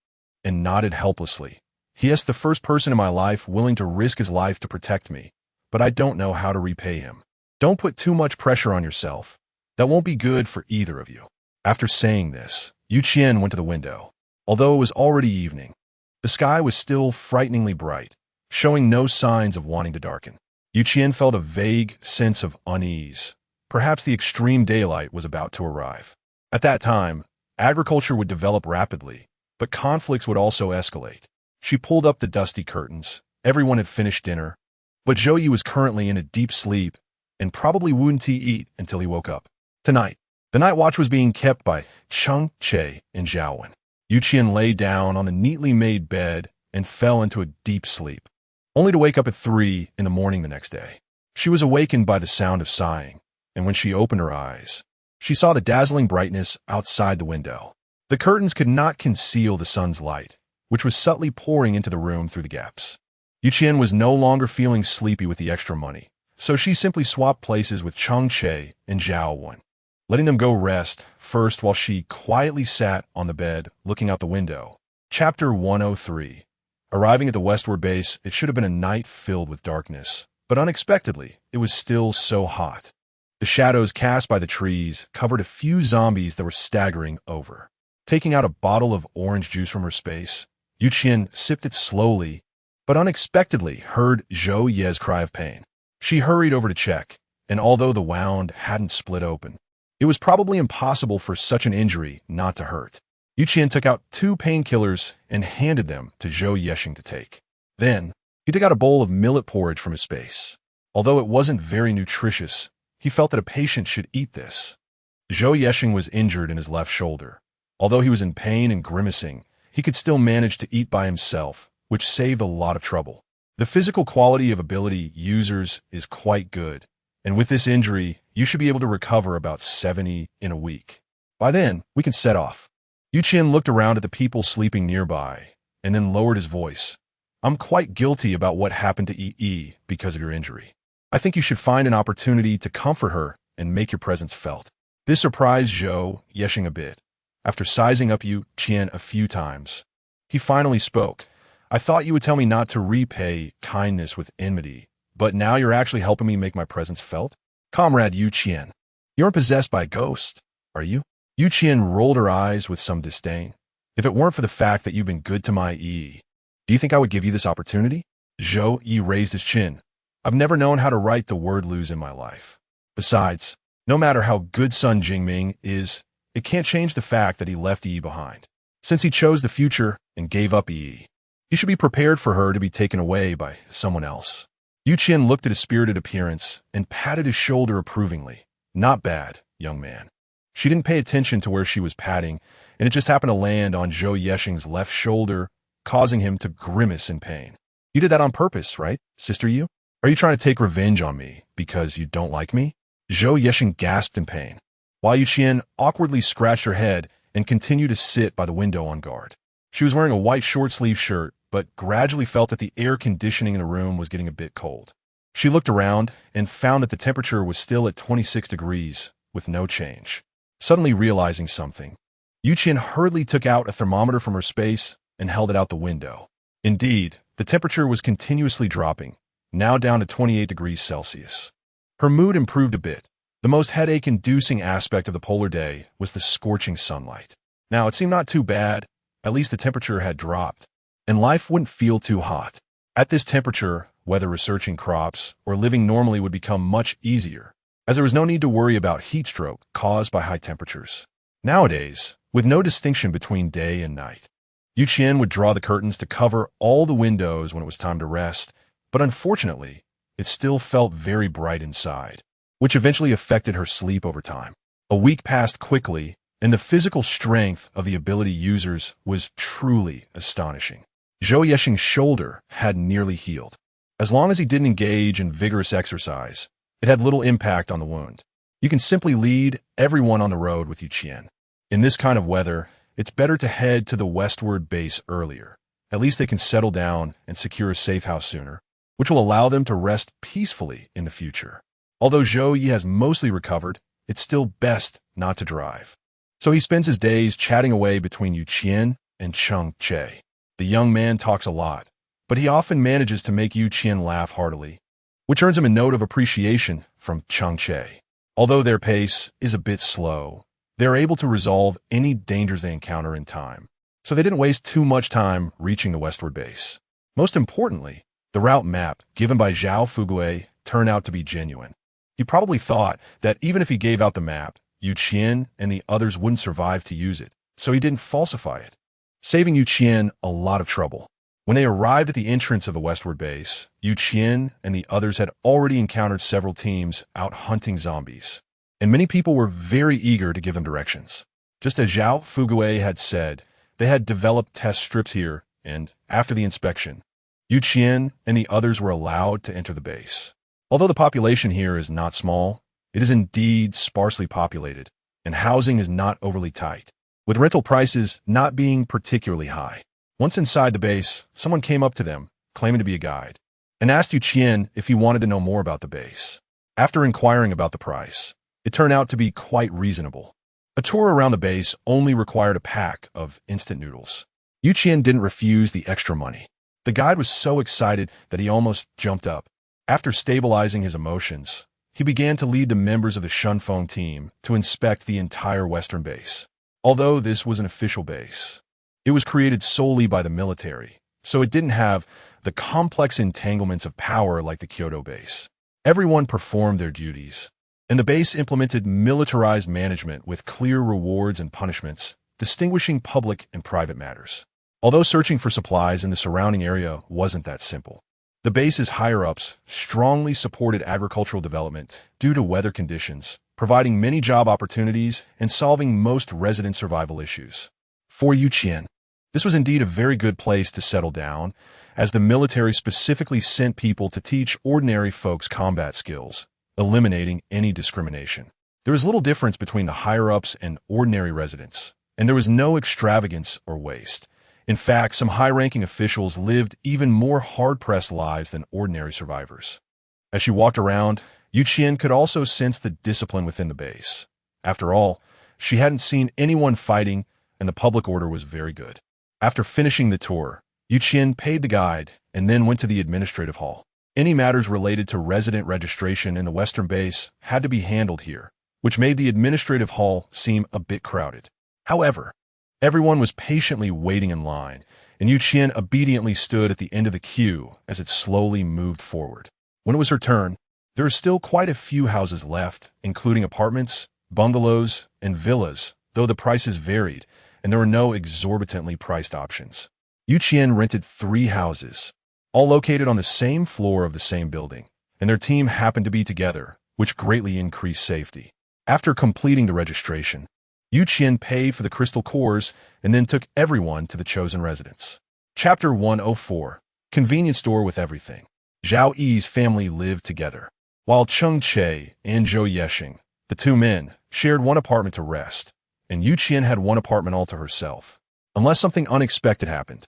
and nodded helplessly. "He is the first person in my life willing to risk his life to protect me, but I don't know how to repay him. Don't put too much pressure on yourself. That won't be good for either of you." After saying this, Qian went to the window. Although it was already evening, the sky was still frighteningly bright, showing no signs of wanting to darken. Qian felt a vague sense of unease. Perhaps the extreme daylight was about to arrive. At that time, agriculture would develop rapidly, but conflicts would also escalate. She pulled up the dusty curtains. Everyone had finished dinner, but Zhou Yi was currently in a deep sleep and probably wouldn't eat until he woke up. Tonight, the night watch was being kept by Cheng Che and Zhaowen. Qian lay down on the neatly made bed and fell into a deep sleep, only to wake up at 3 in the morning the next day. She was awakened by the sound of sighing, and when she opened her eyes, she saw the dazzling brightness outside the window. The curtains could not conceal the sun's light, which was subtly pouring into the room through the gaps. Qian was no longer feeling sleepy with the extra money, so she simply swapped places with Cheng Che and Zhaowen, letting them go rest first while she quietly sat on the bed looking out the window. Chapter 103. Arriving at the westward base, it should have been a night filled with darkness, but unexpectedly, it was still so hot. The shadows cast by the trees covered a few zombies that were staggering over. Taking out a bottle of orange juice from her space, Qian sipped it slowly, but unexpectedly heard Zhou Ye's cry of pain. She hurried over to check, and although the wound hadn't split open, it was probably impossible for such an injury not to hurt. Qian took out 2 painkillers and handed them to Zhou Yexing to take. Then, he took out a bowl of millet porridge from his space. Although it wasn't very nutritious, he felt that a patient should eat this. Zhou Yexing was injured in his left shoulder. Although he was in pain and grimacing, he could still manage to eat by himself, which saved a lot of trouble. The physical quality of ability users is quite good, and with this injury, you should be able to recover about 70 in a week. By then, we can set off. Qian looked around at the people sleeping nearby, and then lowered his voice. "I'm quite guilty about what happened to Yi because of your injury. I think you should find an opportunity to comfort her and make your presence felt." This surprised Zhou Yexing a bit. After sizing up Qian a few times, he finally spoke. "I thought you would tell me not to repay kindness with enmity, but now you're actually helping me make my presence felt? Comrade Qian, you aren't possessed by a ghost, are you?" Qian rolled her eyes with some disdain. "If it weren't for the fact that you've been good to my Yi, do you think I would give you this opportunity?" Zhou Yi raised his chin. "I've never known how to write the word lose in my life. Besides, no matter how good Sun Jingming is, it can't change the fact that he left Yi behind. Since he chose the future and gave up Yi, you should be prepared for her to be taken away by someone else." Qian looked at his spirited appearance and patted his shoulder approvingly. "Not bad, young man." She didn't pay attention to where she was patting, and it just happened to land on Zhou Yexing's left shoulder, causing him to grimace in pain. "You did that on purpose, right, Sister Yu? Are you trying to take revenge on me because you don't like me?" Zhou Yexing gasped in pain, while Qian awkwardly scratched her head and continued to sit by the window on guard. She was wearing a white short-sleeved shirt, but gradually felt that the air conditioning in the room was getting a bit cold. She looked around and found that the temperature was still at 26 degrees, with no change. Suddenly realizing something, Qian hurriedly took out a thermometer from her space and held it out the window. Indeed, the temperature was continuously dropping, now down to 28 degrees Celsius. Her mood improved a bit. The most headache-inducing aspect of the polar day was the scorching sunlight. Now, it seemed not too bad. At least the temperature had dropped, and life wouldn't feel too hot. At this temperature, whether researching crops or living normally would become much easier, as there was no need to worry about heat stroke caused by high temperatures. Nowadays, with no distinction between day and night, Qian would draw the curtains to cover all the windows when it was time to rest, but unfortunately, it still felt very bright inside, which eventually affected her sleep over time. A week passed quickly, and the physical strength of the ability users was truly astonishing. Zhou Yexing's shoulder had nearly healed. As long as he didn't engage in vigorous exercise, it had little impact on the wound. You can simply lead everyone on the road with Qian. In this kind of weather, it's better to head to the westward base earlier. At least they can settle down and secure a safe house sooner, which will allow them to rest peacefully in the future. Although Zhou Yi has mostly recovered, it's still best not to drive. So he spends his days chatting away between Qian and Cheng Che. The young man talks a lot, but he often manages to make Qian laugh heartily, which earns him a note of appreciation from Cheng Che. Although their pace is a bit slow, they are able to resolve any dangers they encounter in time, so they didn't waste too much time reaching the westward base. Most importantly, the route map given by Zhao Fugue turned out to be genuine. He probably thought that even if he gave out the map, Qian and the others wouldn't survive to use it, so he didn't falsify it, saving Qian a lot of trouble. When they arrived at the entrance of the westward base, Qian and the others had already encountered several teams out hunting zombies, and many people were very eager to give them directions. Just as Zhao Fugue had said, they had developed test strips here, and after the inspection, Qian and the others were allowed to enter the base. Although the population here is not small, it is indeed sparsely populated, and housing is not overly tight, with rental prices not being particularly high. Once inside the base, someone came up to them, claiming to be a guide, and asked Qian if he wanted to know more about the base. After inquiring about the price, it turned out to be quite reasonable. A tour around the base only required a pack of instant noodles. Qian didn't refuse the extra money. The guide was so excited that he almost jumped up. After stabilizing his emotions, he began to lead the members of the Shunfeng team to inspect the entire western base. Although this was an official base, it was created solely by the military, so it didn't have the complex entanglements of power like the Kyoto base. Everyone performed their duties, and the base implemented militarized management with clear rewards and punishments, distinguishing public and private matters. Although searching for supplies in the surrounding area wasn't that simple, the base's higher-ups strongly supported agricultural development due to weather conditions, providing many job opportunities and solving most resident survival issues. For Qian, this was indeed a very good place to settle down, as the military specifically sent people to teach ordinary folks combat skills, eliminating any discrimination. There was little difference between the higher-ups and ordinary residents, and there was no extravagance or waste. In fact, some high-ranking officials lived even more hard-pressed lives than ordinary survivors. As she walked around, Qian could also sense the discipline within the base. After all, she hadn't seen anyone fighting, and the public order was very good. After finishing the tour, Qian paid the guide and then went to the administrative hall. Any matters related to resident registration in the western base had to be handled here, which made the administrative hall seem a bit crowded. However, everyone was patiently waiting in line, and Qian obediently stood at the end of the queue as it slowly moved forward. When it was her turn, there were still quite a few houses left, including apartments, bungalows, and villas, though the prices varied, and there were no exorbitantly priced options. Qian rented 3 houses, all located on the same floor of the same building, and their team happened to be together, which greatly increased safety. After completing the registration, Qian paid for the crystal cores and then took everyone to the chosen residence. Chapter 104. Convenience store with everything. Zhao Yi's family lived together, while Cheng Che and Zhou Yexing, the 2 men, shared one apartment to rest, and Qian had one apartment all to herself. Unless something unexpected happened,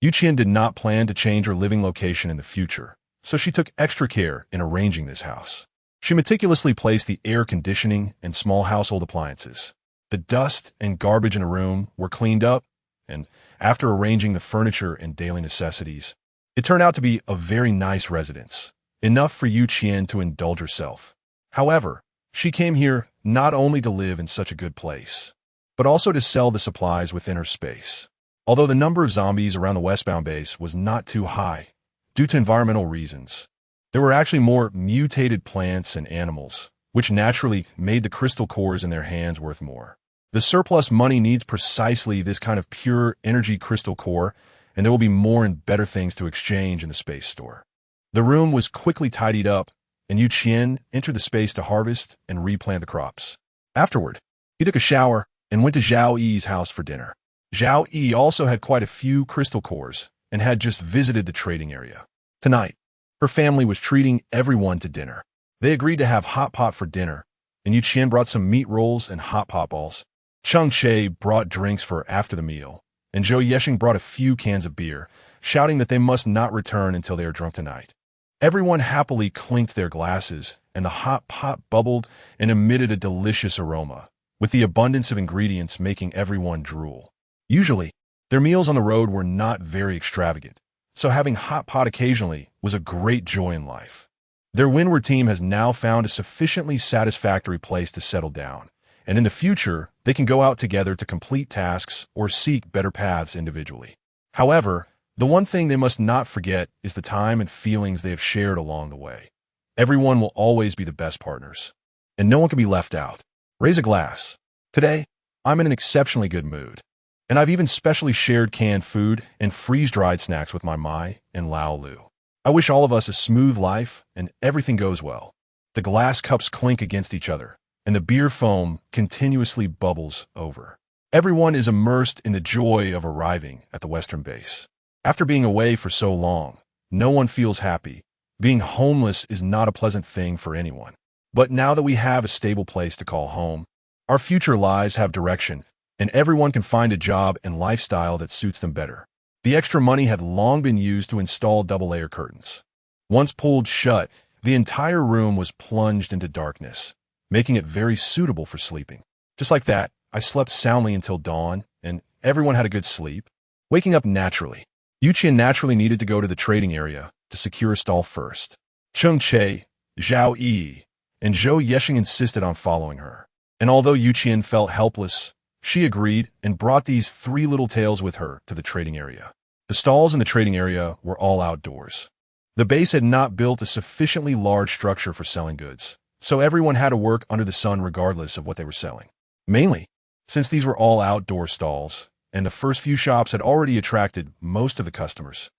Qian did not plan to change her living location in the future, so she took extra care in arranging this house. She meticulously placed the air conditioning and small household appliances. The dust and garbage in a room were cleaned up, and after arranging the furniture and daily necessities, it turned out to be a very nice residence, enough for Qian to indulge herself. However, she came here not only to live in such a good place, but also to sell the supplies within her space. Although the number of zombies around the westbound base was not too high, due to environmental reasons. There were actually more mutated plants and animals, which naturally made the crystal cores in their hands worth more. The surplus money needs precisely this kind of pure energy crystal core, and there will be more and better things to exchange in the space store. The room was quickly tidied up, and Qian entered the space to harvest and replant the crops. Afterward, he took a shower and went to Zhao Yi's house for dinner. Zhao Yi also had quite a few crystal cores and had just visited the trading area. Tonight, her family was treating everyone to dinner. They agreed to have hot pot for dinner, and Qian brought some meat rolls and hot pot balls. Cheng Che brought drinks for after the meal, and Zhou Yesheng brought a few cans of beer, shouting that they must not return until they are drunk tonight. Everyone happily clinked their glasses, and the hot pot bubbled and emitted a delicious aroma, with the abundance of ingredients making everyone drool. Usually, their meals on the road were not very extravagant, so having hot pot occasionally was a great joy in life. Their Windward team has now found a sufficiently satisfactory place to settle down, and in the future, they can go out together to complete tasks or seek better paths individually. However, the one thing they must not forget is the time and feelings they have shared along the way. Everyone will always be the best partners, and no one can be left out. Raise a glass. Today, I'm in an exceptionally good mood, and I've even specially shared canned food and freeze-dried snacks with my Mai and Lao Lu. I wish all of us a smooth life and everything goes well. The glass cups clink against each other, and the beer foam continuously bubbles over. Everyone is immersed in the joy of arriving at the Western base. After being away for so long, no one feels happy. Being homeless is not a pleasant thing for anyone. But now that we have a stable place to call home, our future lives have direction, and everyone can find a job and lifestyle that suits them better. The extra money had long been used to install double-layer curtains. Once pulled shut, the entire room was plunged into darkness, making it very suitable for sleeping. Just like that, I slept soundly until dawn, and everyone had a good sleep, waking up naturally. Qian naturally needed to go to the trading area to secure a stall first. Cheng Che, Zhao Yi, and Zhou Yesheng insisted on following her. And although Qian felt helpless, she agreed and brought these three little tails with her to the trading area. The stalls in the trading area were all outdoors. The base had not built a sufficiently large structure for selling goods, so everyone had to work under the sun regardless of what they were selling. Mainly, since these were all outdoor stalls, and the first few shops had already attracted most of the customers.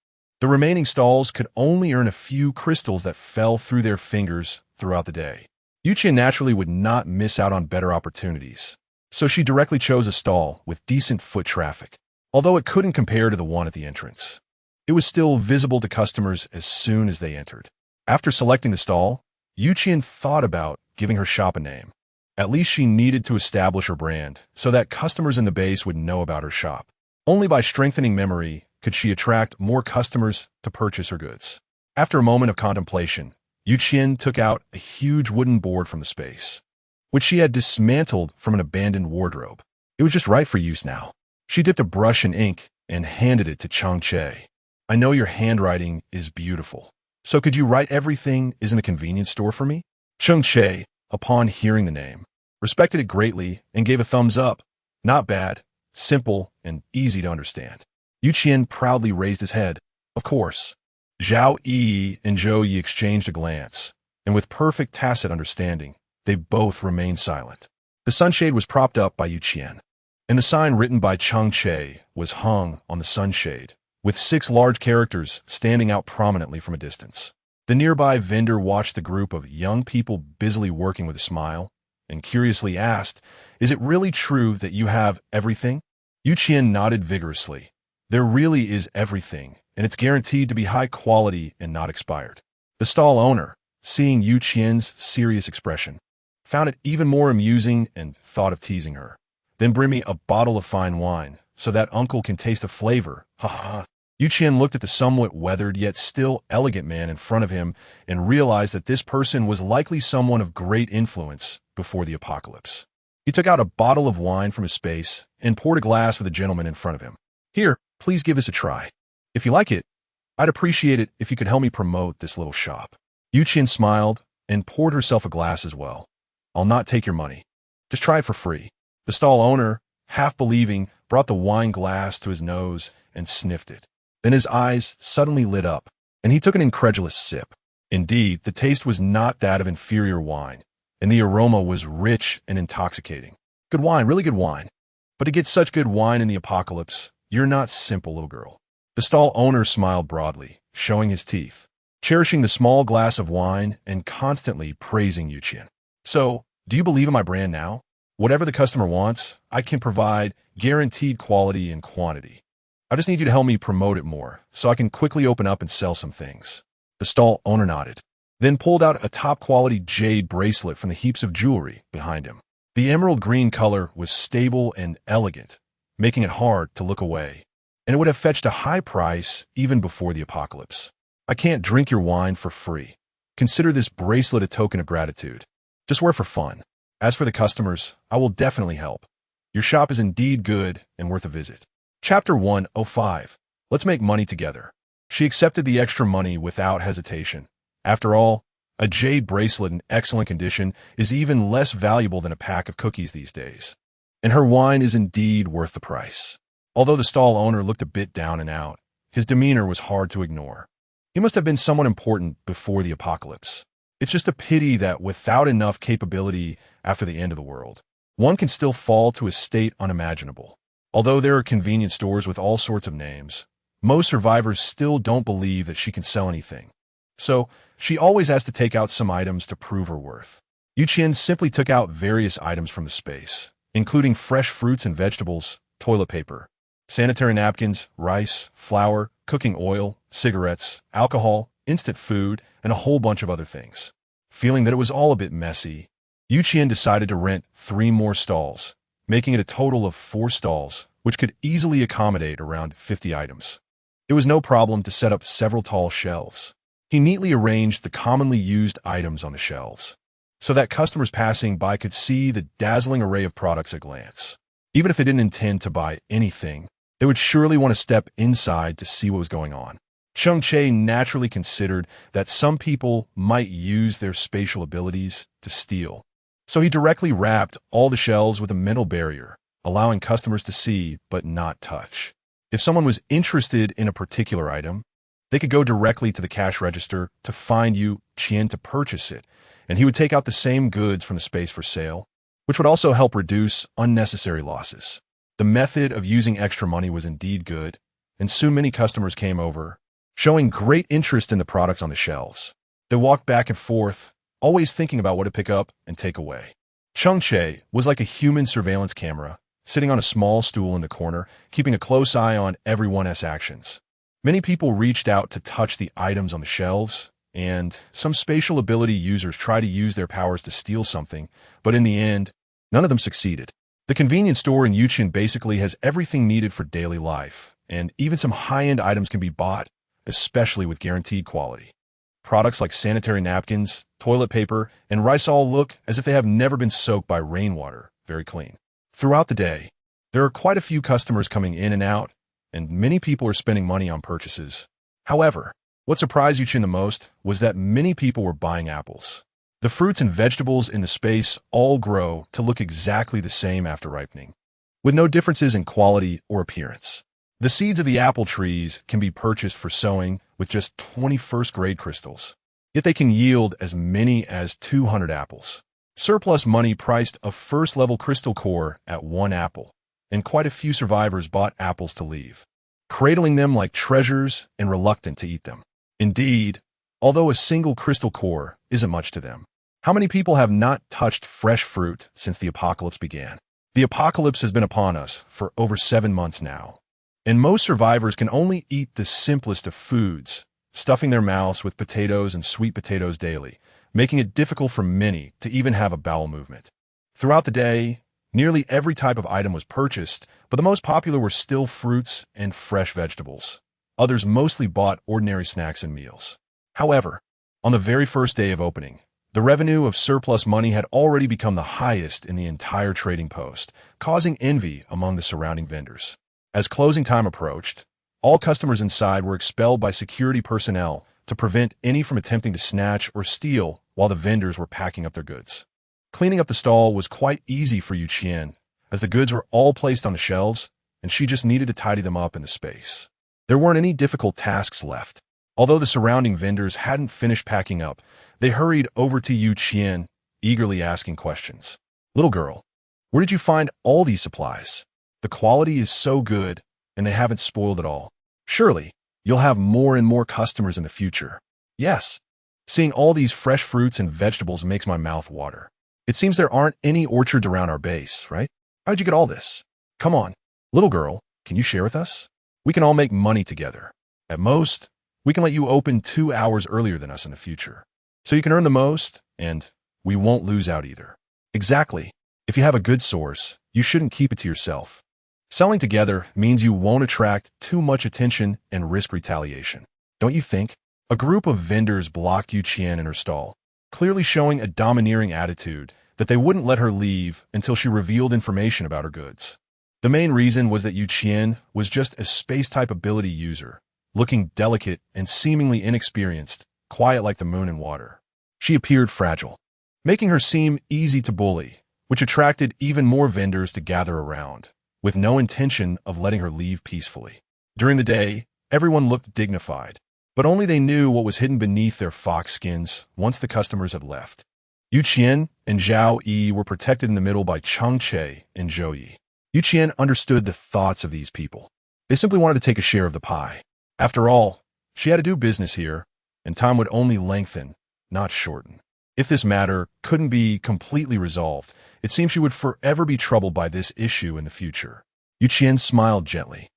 The remaining stalls could only earn a few crystals that fell through their fingers throughout the day. Qian naturally would not miss out on better opportunities, so she directly chose a stall with decent foot traffic. Although it couldn't compare to the one at the entrance, it was still visible to customers as soon as they entered. After selecting the stall, Qian thought about giving her shop a name. At least she needed to establish her brand so that customers in the base would know about her shop. Only by strengthening memory could she attract more customers to purchase her goods. After a moment of contemplation, Qian took out a huge wooden board from the space, which she had dismantled from an abandoned wardrobe. It was just right for use now. She dipped a brush in ink and handed it to Cheng Che. I know your handwriting is beautiful, so could you write everything is in the convenience store for me? Cheng Che, upon hearing the name, respected it greatly and gave a thumbs up. Not bad, simple, and easy to understand. Qian proudly raised his head. Of course. Zhao Yi and Zhou Yi exchanged a glance, and with perfect tacit understanding, they both remained silent. The sunshade was propped up by Qian, and the sign written by Cheng Che was hung on the sunshade, with 6 large characters standing out prominently from a distance. The nearby vendor watched the group of young people busily working with a smile, and curiously asked, "Is it really true that you have everything?" Qian nodded vigorously. There really is everything, and it's guaranteed to be high quality and not expired. The stall owner, seeing Qian's serious expression, found it even more amusing and thought of teasing her. "Then bring me a bottle of fine wine, so that uncle can taste the flavor, ha ha." Qian looked at the somewhat weathered yet still elegant man in front of him and realized that this person was likely someone of great influence before the apocalypse. He took out a bottle of wine from his space and poured a glass for the gentleman in front of him. "Here, please give this a try. If you like it, I'd appreciate it if you could help me promote this little shop." Qian smiled and poured herself a glass as well. "I'll not take your money. Just try it for free." The stall owner, half believing, brought the wine glass to his nose and sniffed it. Then his eyes suddenly lit up, and he took an incredulous sip. Indeed, the taste was not that of inferior wine, and the aroma was rich and intoxicating. Good wine, really good wine. But to get such good wine in the apocalypse, you're not simple, little girl. The stall owner smiled broadly, showing his teeth, cherishing the small glass of wine and constantly praising Qian. So, do you believe in my brand now? Whatever the customer wants, I can provide guaranteed quality and quantity. I just need you to help me promote it more, so I can quickly open up and sell some things. The stall owner nodded, then pulled out a top-quality jade bracelet from the heaps of jewelry behind him. The emerald green color was stable and elegant, making it hard to look away, and it would have fetched a high price even before the apocalypse. I can't drink your wine for free. Consider this bracelet a token of gratitude. Just wear for fun. As for the customers, I will definitely help. Your shop is indeed good and worth a visit. Chapter 105. Let's make money together. She accepted the extra money without hesitation. After all, a jade bracelet in excellent condition is even less valuable than a pack of cookies these days. And her wine is indeed worth the price. Although the stall owner looked a bit down and out, his demeanor was hard to ignore. He must have been someone important before the apocalypse. It's just a pity that without enough capability after the end of the world, one can still fall to a state unimaginable. Although there are convenience stores with all sorts of names, most survivors still don't believe that she can sell anything. So, she always has to take out some items to prove her worth. Qian simply took out various items from the space, including fresh fruits and vegetables, toilet paper, sanitary napkins, rice, flour, cooking oil, cigarettes, alcohol, instant food, and a whole bunch of other things. Feeling that it was all a bit messy, Qian decided to rent 3 more stalls, making it a total of 4 stalls, which could easily accommodate around 50 items. It was no problem to set up several tall shelves. He neatly arranged the commonly used items on the shelves, so that customers passing by could see the dazzling array of products at a glance. Even if they didn't intend to buy anything, they would surely want to step inside to see what was going on. Cheng Che naturally considered that some people might use their spatial abilities to steal, so he directly wrapped all the shelves with a mental barrier, allowing customers to see but not touch. If someone was interested in a particular item, they could go directly to the cash register to find Qian to purchase it, and he would take out the same goods from the space for sale, which would also help reduce unnecessary losses. The method of using extra money was indeed good, and soon many customers came over, showing great interest in the products on the shelves. They walked back and forth, always thinking about what to pick up and take away. Cheng Che was like a human surveillance camera, sitting on a small stool in the corner, keeping a close eye on everyone's actions. Many people reached out to touch the items on the shelves, and some spatial ability users tried to use their powers to steal something, but in the end, none of them succeeded. The convenience store in Qian basically has everything needed for daily life, and even some high-end items can be bought, especially with guaranteed quality. Products like sanitary napkins, toilet paper, and rice all look as if they have never been soaked by rainwater, very clean. Throughout the day, there are quite a few customers coming in and out, and many people are spending money on purchases. However, what surprised Qian the most was that many people were buying apples. The fruits and vegetables in the space all grow to look exactly the same after ripening, with no differences in quality or appearance. The seeds of the apple trees can be purchased for sowing with just 21st grade crystals, yet they can yield as many as 200 apples. Surplus money priced a first-level crystal core at 1 apple, and quite a few survivors bought apples to leave, cradling them like treasures and reluctant to eat them. Indeed, although a single crystal core isn't much to them, how many people have not touched fresh fruit since the apocalypse began? The apocalypse has been upon us for over 7 months now, and most survivors can only eat the simplest of foods, stuffing their mouths with potatoes and sweet potatoes daily, making it difficult for many to even have a bowel movement. Throughout the day, nearly every type of item was purchased, but the most popular were still fruits and fresh vegetables. Others mostly bought ordinary snacks and meals. However, on the very first day of opening, the revenue of surplus money had already become the highest in the entire trading post, causing envy among the surrounding vendors. As closing time approached, all customers inside were expelled by security personnel to prevent any from attempting to snatch or steal while the vendors were packing up their goods. Cleaning up the stall was quite easy for Qian, as the goods were all placed on the shelves, and she just needed to tidy them up in the space. There weren't any difficult tasks left. Although the surrounding vendors hadn't finished packing up, they hurried over to Qian, eagerly asking questions. Little girl, where did you find all these supplies? The quality is so good, and they haven't spoiled at all. Surely, you'll have more and more customers in the future. Yes. Seeing all these fresh fruits and vegetables makes my mouth water. It seems there aren't any orchards around our base, right? How'd you get all this? Come on, little girl, can you share with us? We can all make money together. At most, we can let you open 2 hours earlier than us in the future. So you can earn the most, and we won't lose out either. Exactly. If you have a good source, you shouldn't keep it to yourself. Selling together means you won't attract too much attention and risk retaliation. Don't you think? A group of vendors blocked Qian in her stall, clearly showing a domineering attitude that they wouldn't let her leave until she revealed information about her goods. The main reason was that Qian was just a space-type ability user, looking delicate and seemingly inexperienced, quiet like the moon and water. She appeared fragile, making her seem easy to bully, which attracted even more vendors to gather around, with no intention of letting her leave peacefully. During the day, everyone looked dignified, but only they knew what was hidden beneath their fox skins once the customers had left. Qian and Zhao Yi were protected in the middle by Cheng Che and Zhou Yi. Qian understood the thoughts of these people. They simply wanted to take a share of the pie. After all, she had to do business here, and time would only lengthen, not shorten. If this matter couldn't be completely resolved, it seemed she would forever be troubled by this issue in the future. Qian smiled gently,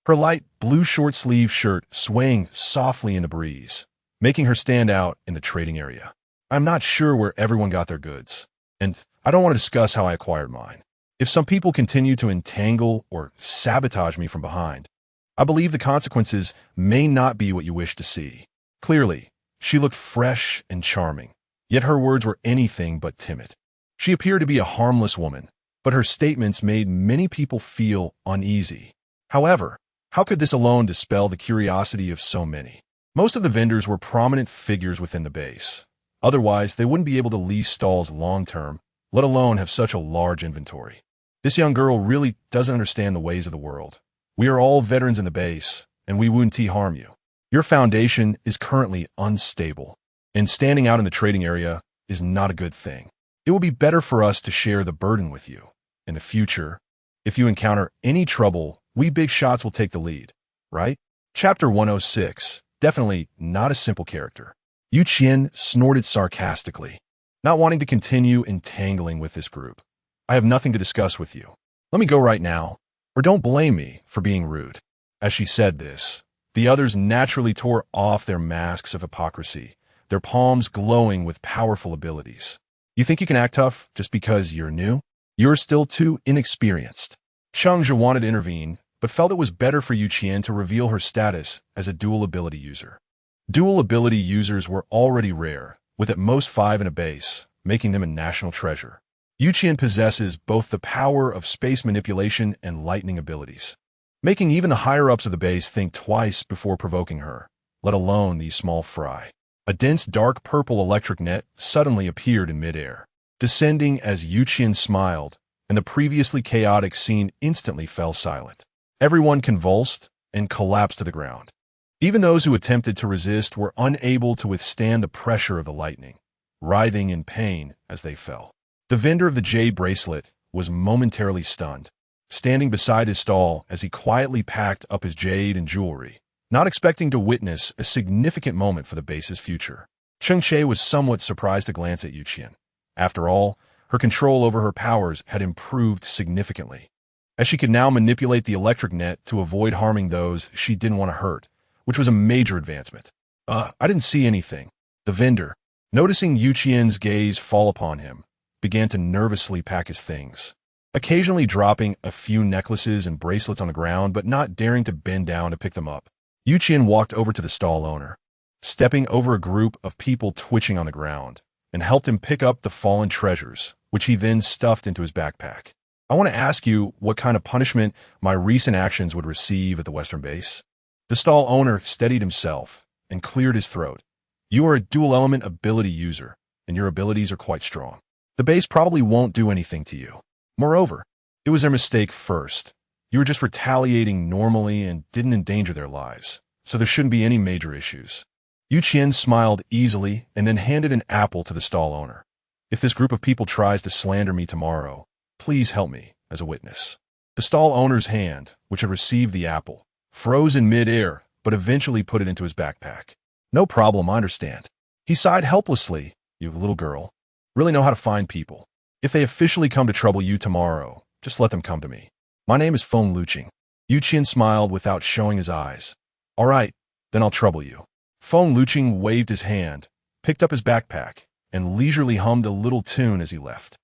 her light blue short-sleeved shirt swaying softly in the breeze, making her stand out in the trading area. I'm not sure where everyone got their goods, and I don't want to discuss how I acquired mine. If some people continue to entangle or sabotage me from behind, I believe the consequences may not be what you wish to see. Clearly, she looked fresh and charming, yet her words were anything but timid. She appeared to be a harmless woman, but her statements made many people feel uneasy. However, how could this alone dispel the curiosity of so many? Most of the vendors were prominent figures within the base. Otherwise, they wouldn't be able to lease stalls long-term, let alone have such a large inventory. This young girl really doesn't understand the ways of the world. We are all veterans in the base, and we wouldn't harm you. Your foundation is currently unstable, and standing out in the trading area is not a good thing. It will be better for us to share the burden with you. In the future, if you encounter any trouble, we big shots will take the lead, right? Chapter 106, definitely not a simple character. Qian snorted sarcastically, not wanting to continue entangling with this group. I have nothing to discuss with you. Let me go right now, or don't blame me for being rude. As she said this, the others naturally tore off their masks of hypocrisy, their palms glowing with powerful abilities. You think you can act tough just because you're new? You're still too inexperienced. Cheng Che wanted to intervene, but felt it was better for Qian to reveal her status as a dual ability user. Dual ability users were already rare, with at most 5 in a base, making them a national treasure. Qian possesses both the power of space manipulation and lightning abilities, making even the higher-ups of the base think twice before provoking her, let alone these small fry. A dense dark purple electric net suddenly appeared in midair, descending as Qian smiled, and the previously chaotic scene instantly fell silent. Everyone convulsed and collapsed to the ground. Even those who attempted to resist were unable to withstand the pressure of the lightning, writhing in pain as they fell. The vendor of the jade bracelet was momentarily stunned, standing beside his stall as he quietly packed up his jade and jewelry, not expecting to witness a significant moment for the base's future. Cheng Che was somewhat surprised to glance at Qian. After all, her control over her powers had improved significantly, as she could now manipulate the electric net to avoid harming those she didn't want to hurt, which was a major advancement. I didn't see anything. The vendor, noticing Qian's gaze fall upon him, began to nervously pack his things, occasionally dropping a few necklaces and bracelets on the ground but not daring to bend down to pick them up. Qian walked over to the stall owner, stepping over a group of people twitching on the ground, and helped him pick up the fallen treasures, which he then stuffed into his backpack. I want to ask you what kind of punishment my recent actions would receive at the Western base. The stall owner steadied himself and cleared his throat. You are a dual-element ability user, and your abilities are quite strong. The base probably won't do anything to you. Moreover, it was their mistake first. You were just retaliating normally and didn't endanger their lives, so there shouldn't be any major issues. Qian smiled easily and then handed an apple to the stall owner. If this group of people tries to slander me tomorrow, please help me as a witness. The stall owner's hand, which had received the apple, froze in mid-air, but eventually put it into his backpack. No problem, I understand. He sighed helplessly. You little girl. Really know how to find people. If they officially come to trouble you tomorrow, just let them come to me. My name is Feng Luqing. Qian smiled without showing his eyes. All right, then I'll trouble you. Feng Luqing waved his hand, picked up his backpack, and leisurely hummed a little tune as he left.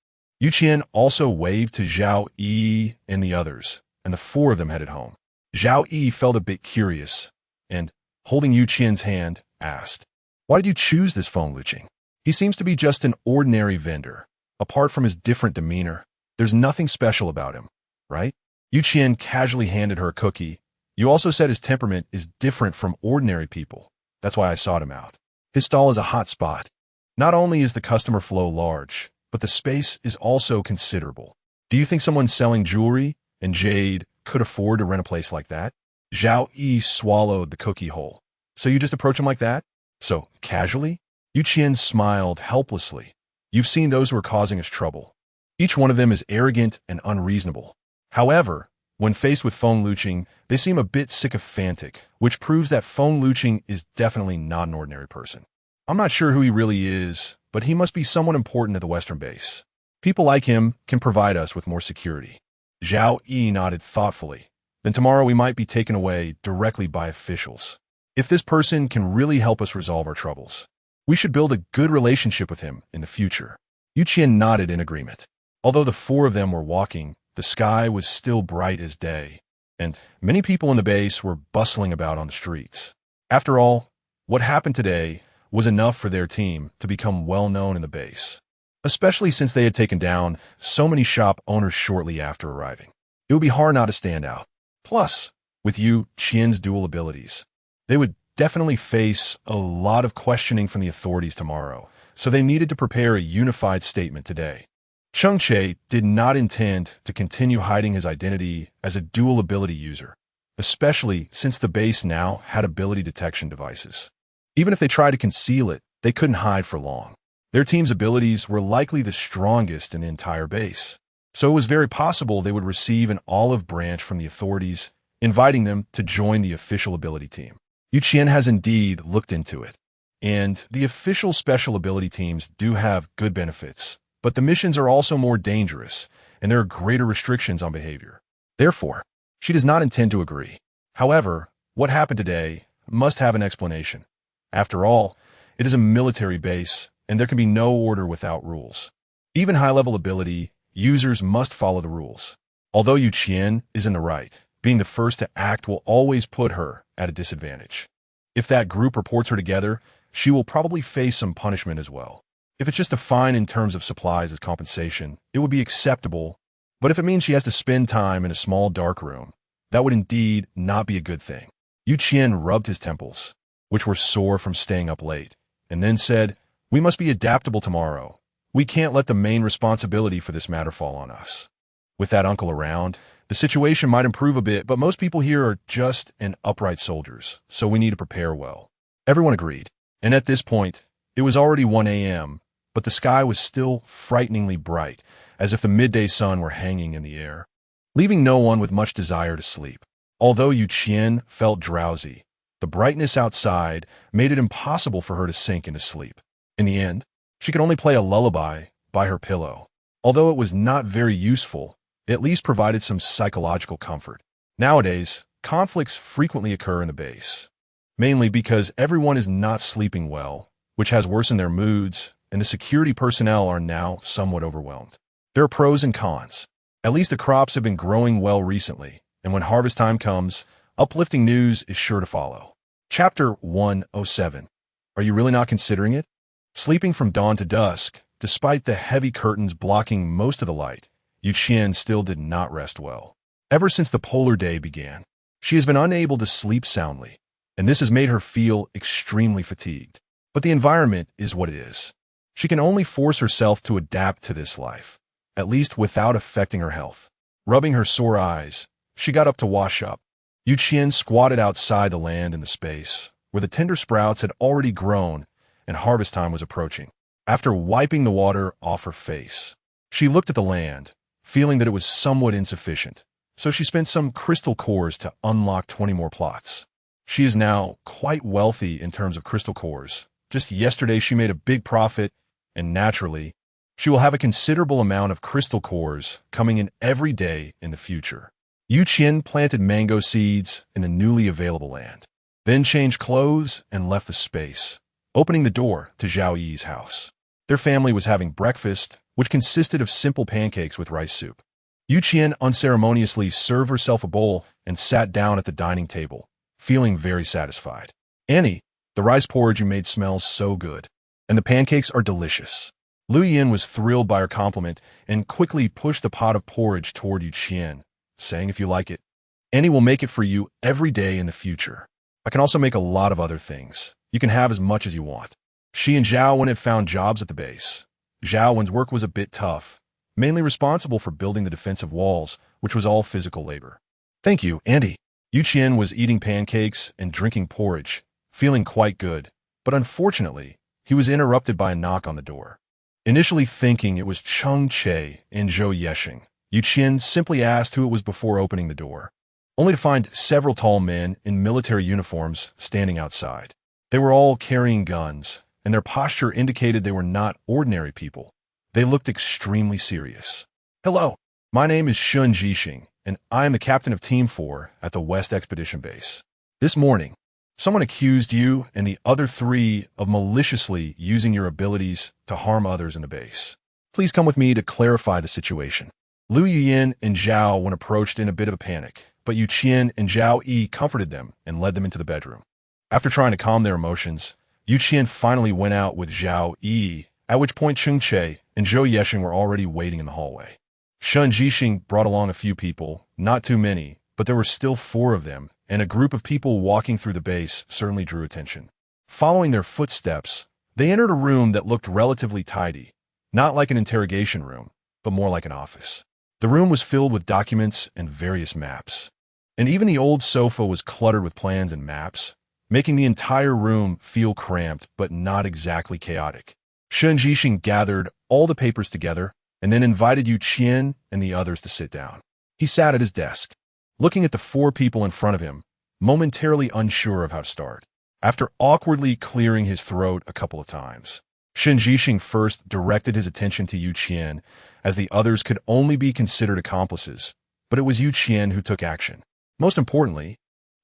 Qian also waved to Zhao Yi and the others, and the four of them headed home. Zhao Yi felt a bit curious, and, holding Qian's hand, asked, Why did you choose this Feng Luqing? He seems to be just an ordinary vendor. Apart from his different demeanor, there's nothing special about him, right? Qian casually handed her a cookie. You also said his temperament is different from ordinary people. That's why I sought him out. His stall is a hot spot. Not only is the customer flow large, but the space is also considerable. Do you think someone selling jewelry and jade could afford to rent a place like that? Zhao Yi swallowed the cookie whole. So you just approach him like that? So, casually? Qian smiled helplessly. You've seen those who are causing us trouble. Each one of them is arrogant and unreasonable. However, when faced with Feng Luqing, they seem a bit sycophantic, which proves that Feng Luqing is definitely not an ordinary person. I'm not sure who he really is, but he must be someone important at the Western base. People like him can provide us with more security. Zhao Yi nodded thoughtfully. Then tomorrow we might be taken away directly by officials. If this person can really help us resolve our troubles, we should build a good relationship with him in the future. Qian nodded in agreement. Although the four of them were walking, the sky was still bright as day, and many people in the base were bustling about on the streets. After all, what happened today was enough for their team to become well known in the base, especially since they had taken down so many shop owners shortly after arriving. It would be hard not to stand out. Plus, with Qian's dual abilities, they would definitely face a lot of questioning from the authorities tomorrow, so they needed to prepare a unified statement today. Cheng Che did not intend to continue hiding his identity as a dual ability user, especially since the base now had ability detection devices. Even if they tried to conceal it, they couldn't hide for long. Their team's abilities were likely the strongest in the entire base, so it was very possible they would receive an olive branch from the authorities, inviting them to join the official ability team. Qian has indeed looked into it, and the official special ability teams do have good benefits, but the missions are also more dangerous, and there are greater restrictions on behavior. Therefore, she does not intend to agree. However, what happened today must have an explanation. After all, it is a military base, and there can be no order without rules. Even high-level ability, users must follow the rules. Although Qian is in the right, being the first to act will always put her at a disadvantage. If that group reports her together, she will probably face some punishment as well. If it's just a fine in terms of supplies as compensation, it would be acceptable, but if it means she has to spend time in a small dark room, that would indeed not be a good thing. Qian rubbed his temples, which were sore from staying up late, and then said, We must be adaptable tomorrow. We can't let the main responsibility for this matter fall on us. With that uncle around, the situation might improve a bit, but most people here are just and upright soldiers, so we need to prepare well. Everyone agreed, and at this point, it was already 1 a.m., but the sky was still frighteningly bright, as if the midday sun were hanging in the air, leaving no one with much desire to sleep. Although Qian felt drowsy, the brightness outside made it impossible for her to sink into sleep. In the end, she could only play a lullaby by her pillow. Although it was not very useful, it at least provided some psychological comfort. Nowadays, conflicts frequently occur in the base, mainly because everyone is not sleeping well, which has worsened their moods, and the security personnel are now somewhat overwhelmed. There are pros and cons. At least the crops have been growing well recently, and when harvest time comes, uplifting news is sure to follow. Chapter 107. Are you really not considering it? Sleeping from dawn to dusk, despite the heavy curtains blocking most of the light, Qian still did not rest well. Ever since the polar day began, she has been unable to sleep soundly, and this has made her feel extremely fatigued. But the environment is what it is. She can only force herself to adapt to this life, at least without affecting her health. Rubbing her sore eyes, she got up to wash up. Qian squatted outside the land in the space, where the tender sprouts had already grown and harvest time was approaching. After wiping the water off her face, she looked at the land, feeling that it was somewhat insufficient, so she spent some crystal cores to unlock 20 more plots. She is now quite wealthy in terms of crystal cores. Just yesterday she made a big profit, and naturally, she will have a considerable amount of crystal cores coming in every day in the future. Qian planted mango seeds in the newly available land, then changed clothes and left the space, opening the door to Zhao Yi's house. Their family was having breakfast, which consisted of simple pancakes with rice soup. Qian unceremoniously served herself a bowl and sat down at the dining table, feeling very satisfied. "Annie, the rice porridge you made smells so good, and the pancakes are delicious." Lu Yin was thrilled by her compliment and quickly pushed the pot of porridge toward Qian, saying, "If you like it, Annie will make it for you every day in the future. I can also make a lot of other things. You can have as much as you want." She and Zhao Wen had found jobs at the base. Zhao Wen's work was a bit tough, mainly responsible for building the defensive walls, which was all physical labor. "Thank you, Andy." Qian was eating pancakes and drinking porridge, feeling quite good, but unfortunately, he was interrupted by a knock on the door. Initially thinking it was Cheng Che and Zhou Yesheng, Qian simply asked who it was before opening the door, only to find several tall men in military uniforms standing outside. They were all carrying guns, and their posture indicated they were not ordinary people. They looked extremely serious. "Hello, my name is Shun Jixing, and I am the captain of Team 4 at the West Expedition Base. This morning, someone accused you and the other 3 of maliciously using your abilities to harm others in the base. Please come with me to clarify the situation." Lu Yin and Zhao Wen approached in a bit of a panic, but Qian and Zhao Yi comforted them and led them into the bedroom. After trying to calm their emotions, Qian finally went out with Zhao Yi, at which point Cheng Che and Zhou Yesheng were already waiting in the hallway. Shun Jixing brought along a few people, not too many, but there were still 4 of them, and a group of people walking through the base certainly drew attention. Following their footsteps, they entered a room that looked relatively tidy, not like an interrogation room, but more like an office. The room was filled with documents and various maps, and even the old sofa was cluttered with plans and maps, making the entire room feel cramped but not exactly chaotic. Shun Jixing gathered all the papers together and then invited Qian and the others to sit down. He sat at his desk, looking at the 4 people in front of him, momentarily unsure of how to start. After awkwardly clearing his throat a couple of times, Shun Jixing first directed his attention to Qian, as the others could only be considered accomplices, but it was Qian who took action. Most importantly,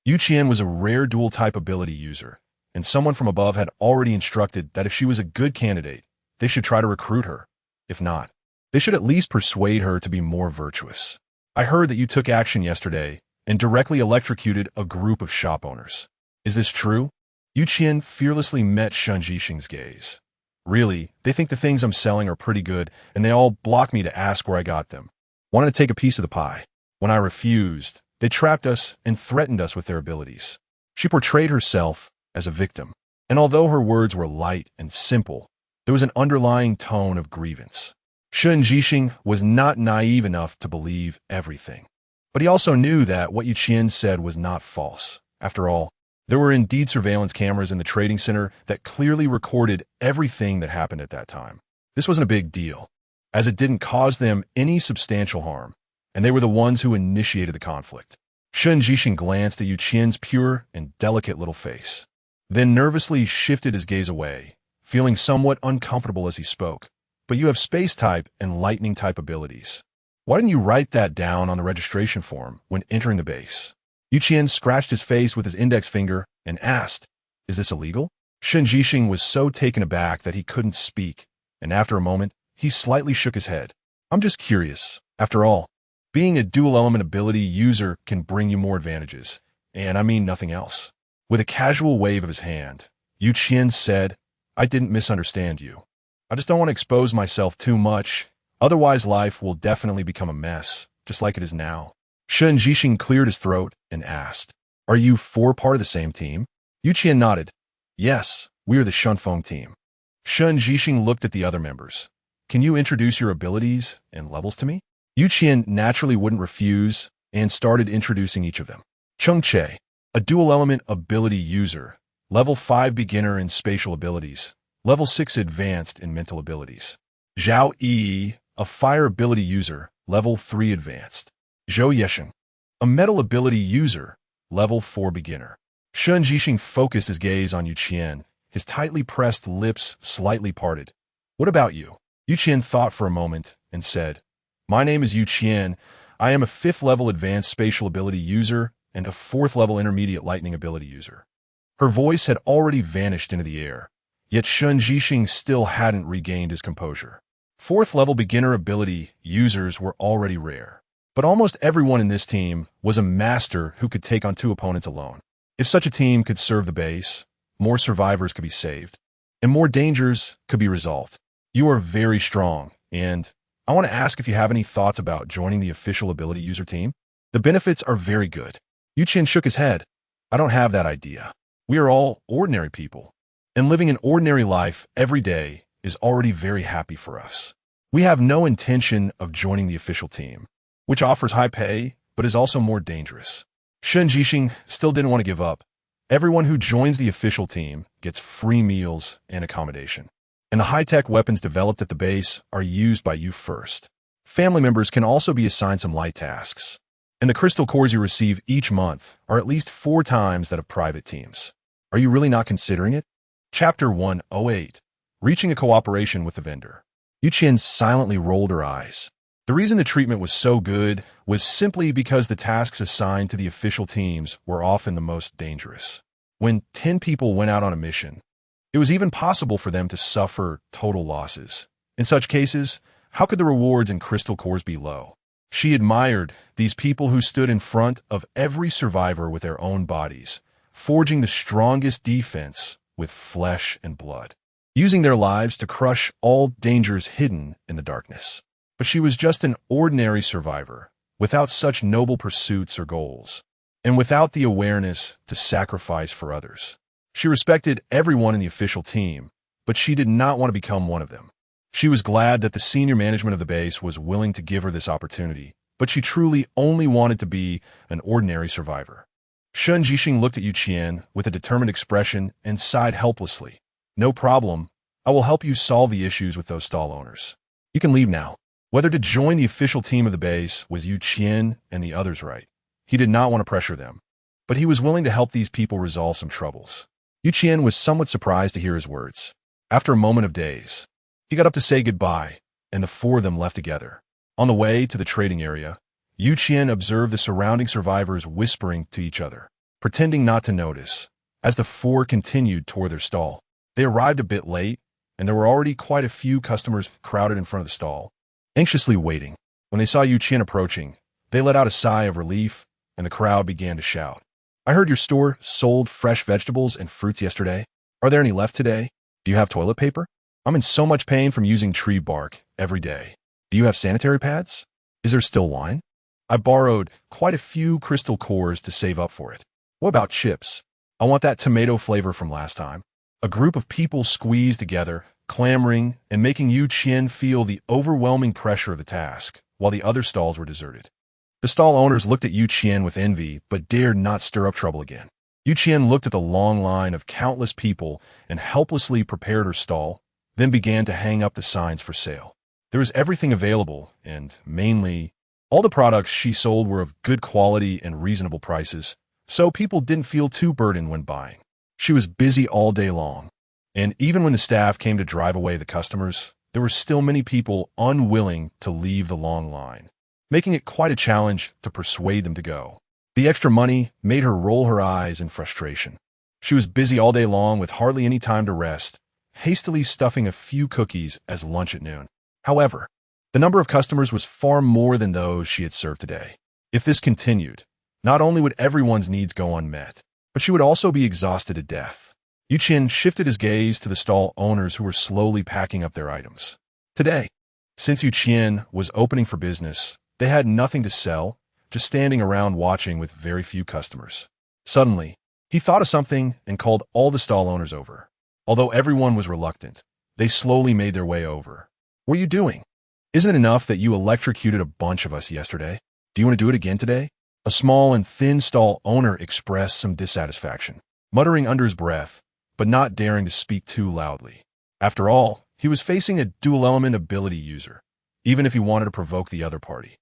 Qian was a rare dual-type ability user, and someone from above had already instructed that if she was a good candidate, they should try to recruit her. If not, they should at least persuade her to be more virtuous. "I heard that you took action yesterday and directly electrocuted a group of shop owners. Is this true?" Qian fearlessly met Shun Jixing's gaze. "Really, they think the things I'm selling are pretty good, and they all blocked me to ask where I got them. Wanted to take a piece of the pie. When I refused, they trapped us and threatened us with their abilities." She portrayed herself as a victim, and although her words were light and simple, there was an underlying tone of grievance. Shun Jixing was not naive enough to believe everything, but he also knew that what Qian said was not false. After all, there were indeed surveillance cameras in the trading center that clearly recorded everything that happened at that time. This wasn't a big deal, as it didn't cause them any substantial harm, and they were the ones who initiated the conflict. Shun Jixing glanced at Qian's pure and delicate little face, then nervously shifted his gaze away, feeling somewhat uncomfortable as he spoke. "But you have space-type and lightning-type abilities. Why didn't you write that down on the registration form when entering the base?" Qian scratched his face with his index finger and asked, "Is this illegal?" Shun Jixing was so taken aback that he couldn't speak, and after a moment, he slightly shook his head. "I'm just curious. After all, being a dual-element ability user can bring you more advantages, and I mean nothing else." With a casual wave of his hand, Qian said, "I didn't misunderstand you. I just don't want to expose myself too much, otherwise life will definitely become a mess, just like it is now." Shun Jixing cleared his throat and asked, "Are you 4 part of the same team?" Qian nodded. "Yes, we are the Shunfeng team." Shun Jixing looked at the other members. "Can you introduce your abilities and levels to me?" Qian naturally wouldn't refuse and started introducing each of them. Cheng Che, a dual-element ability user, Level 5 beginner in spatial abilities. Level 6 advanced in mental abilities. Zhao Yi, a fire ability user, level 3 advanced. Zhou Yesheng, a metal ability user, level 4 beginner. Shun Jixing focused his gaze on Yu Qian, his tightly pressed lips slightly parted. What about you? Yu Qian thought for a moment and said, My name is Yu Qian. I am a 5th level advanced spatial ability user and a 4th level intermediate lightning ability user. Her voice had already vanished into the air, yet Shun Jixing still hadn't regained his composure. 4th level beginner ability users were already rare, but almost everyone in this team was a master who could take on 2 opponents alone. If such a team could serve the base, more survivors could be saved, and more dangers could be resolved. You are very strong, and I want to ask if you have any thoughts about joining the official ability user team? The benefits are very good. Yu Qian shook his head. I don't have that idea. We are all ordinary people, and living an ordinary life every day is already very happy for us. We have no intention of joining the official team, which offers high pay but is also more dangerous. Shun Jixing still didn't want to give up. Everyone who joins the official team gets free meals and accommodation, and the high-tech weapons developed at the base are used by you first. Family members can also be assigned some light tasks, and the crystal cores you receive each month are at least 4 times that of private teams. Are you really not considering it? Chapter 108. Reaching a cooperation with the vendor. Yu Qian silently rolled her eyes. The reason the treatment was so good was simply because the tasks assigned to the official teams were often the most dangerous. When 10 people went out on a mission, it was even possible for them to suffer total losses. In such cases, how could the rewards and crystal cores be low? She admired these people who stood in front of every survivor with their own bodies, forging the strongest defense with flesh and blood, using their lives to crush all dangers hidden in the darkness. But she was just an ordinary survivor, without such noble pursuits or goals, and without the awareness to sacrifice for others. She respected everyone in the official team, but she did not want to become one of them. She was glad that the senior management of the base was willing to give her this opportunity, but she truly only wanted to be an ordinary survivor. Shun Jixing looked at Yu Qian with a determined expression and sighed helplessly. No problem. I will help you solve the issues with those stall owners. You can leave now. Whether to join the official team of the base was Yu Qian and the others right. He did not want to pressure them, but he was willing to help these people resolve some troubles. Yu Qian was somewhat surprised to hear his words. After a moment of daze, he got up to say goodbye, and the 4 of them left together. On the way to the trading area, Yu Qian observed the surrounding survivors whispering to each other, pretending not to notice. As the 4 continued toward their stall, they arrived a bit late, and there were already quite a few customers crowded in front of the stall, anxiously waiting. When they saw Yu Qian approaching, they let out a sigh of relief, and the crowd began to shout. I heard your store sold fresh vegetables and fruits yesterday. Are there any left today? Do you have toilet paper? I'm in so much pain from using tree bark every day. Do you have sanitary pads? Is there still wine? I borrowed quite a few crystal cores to save up for it. What about chips? I want that tomato flavor from last time. A group of people squeezed together, clamoring and making Yu Qian feel the overwhelming pressure of the task, while the other stalls were deserted. The stall owners looked at Yu Qian with envy, but dared not stir up trouble again. Yu Qian looked at the long line of countless people and helplessly prepared her stall, then began to hang up the signs for sale. There was everything available, and mainly, all the products she sold were of good quality and reasonable prices, so people didn't feel too burdened when buying. She was busy all day long, and even when the staff came to drive away the customers, there were still many people unwilling to leave the long line, making it quite a challenge to persuade them to go. The extra money made her roll her eyes in frustration. She was busy all day long with hardly any time to rest, hastily stuffing a few cookies as lunch at noon. However, the number of customers was far more than those she had served today. If this continued, not only would everyone's needs go unmet, but she would also be exhausted to death. Yu Qian shifted his gaze to the stall owners who were slowly packing up their items. Today, since Yu Qian was opening for business, they had nothing to sell, just standing around watching with very few customers. Suddenly, he thought of something and called all the stall owners over. Although everyone was reluctant, they slowly made their way over. What are you doing? Isn't it enough that you electrocuted a bunch of us yesterday? Do you want to do it again today? A small and thin stall owner expressed some dissatisfaction. muttering under his breath, but not daring to speak too loudly. After all, he was facing a dual-element ability user, even if he wanted to provoke the other party.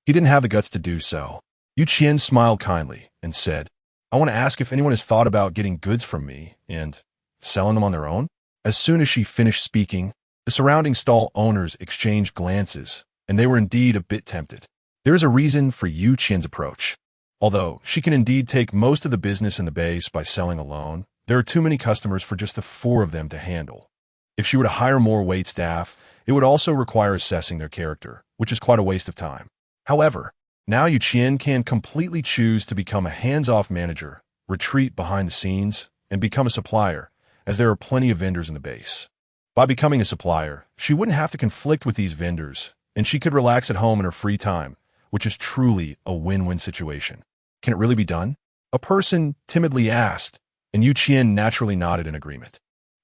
He didn't have the guts to do so. Qian smiled kindly and said, "I want to ask if anyone has thought about getting goods from me and selling them on their own?" As soon as she finished speaking, the surrounding stall owners exchanged glances, and they were indeed a bit tempted. There is a reason for Qian's approach. Although she can indeed take most of the business in the base by selling alone, there are too many customers for just the 4 of them to handle. If she were to hire more wait staff, it would also require assessing their character, which is quite a waste of time. However, now Qian can completely choose to become a hands-off manager, retreat behind the scenes, and become a supplier, as there are plenty of vendors in the base. By becoming a supplier, she wouldn't have to conflict with these vendors, and she could relax at home in her free time, which is truly a win-win situation. Can it really be done? A person timidly asked, and Qian naturally nodded in agreement.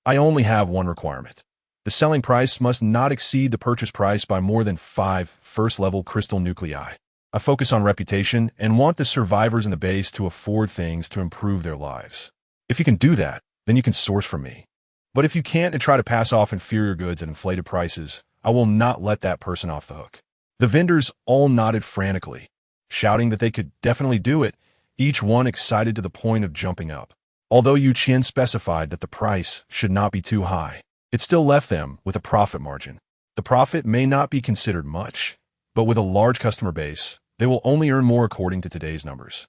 I only have one requirement. The selling price must not exceed the purchase price by more than 5 first-level crystal nuclei. I focus on reputation and want the survivors in the base to afford things to improve their lives. If you can do that, then you can source from me. But if you can't and try to pass off inferior goods at inflated prices, I will not let that person off the hook. The vendors all nodded frantically, shouting that they could definitely do it, each one excited to the point of jumping up. Although Qian specified that the price should not be too high, it still left them with a profit margin. The profit may not be considered much, but with a large customer base, they will only earn more according to today's numbers,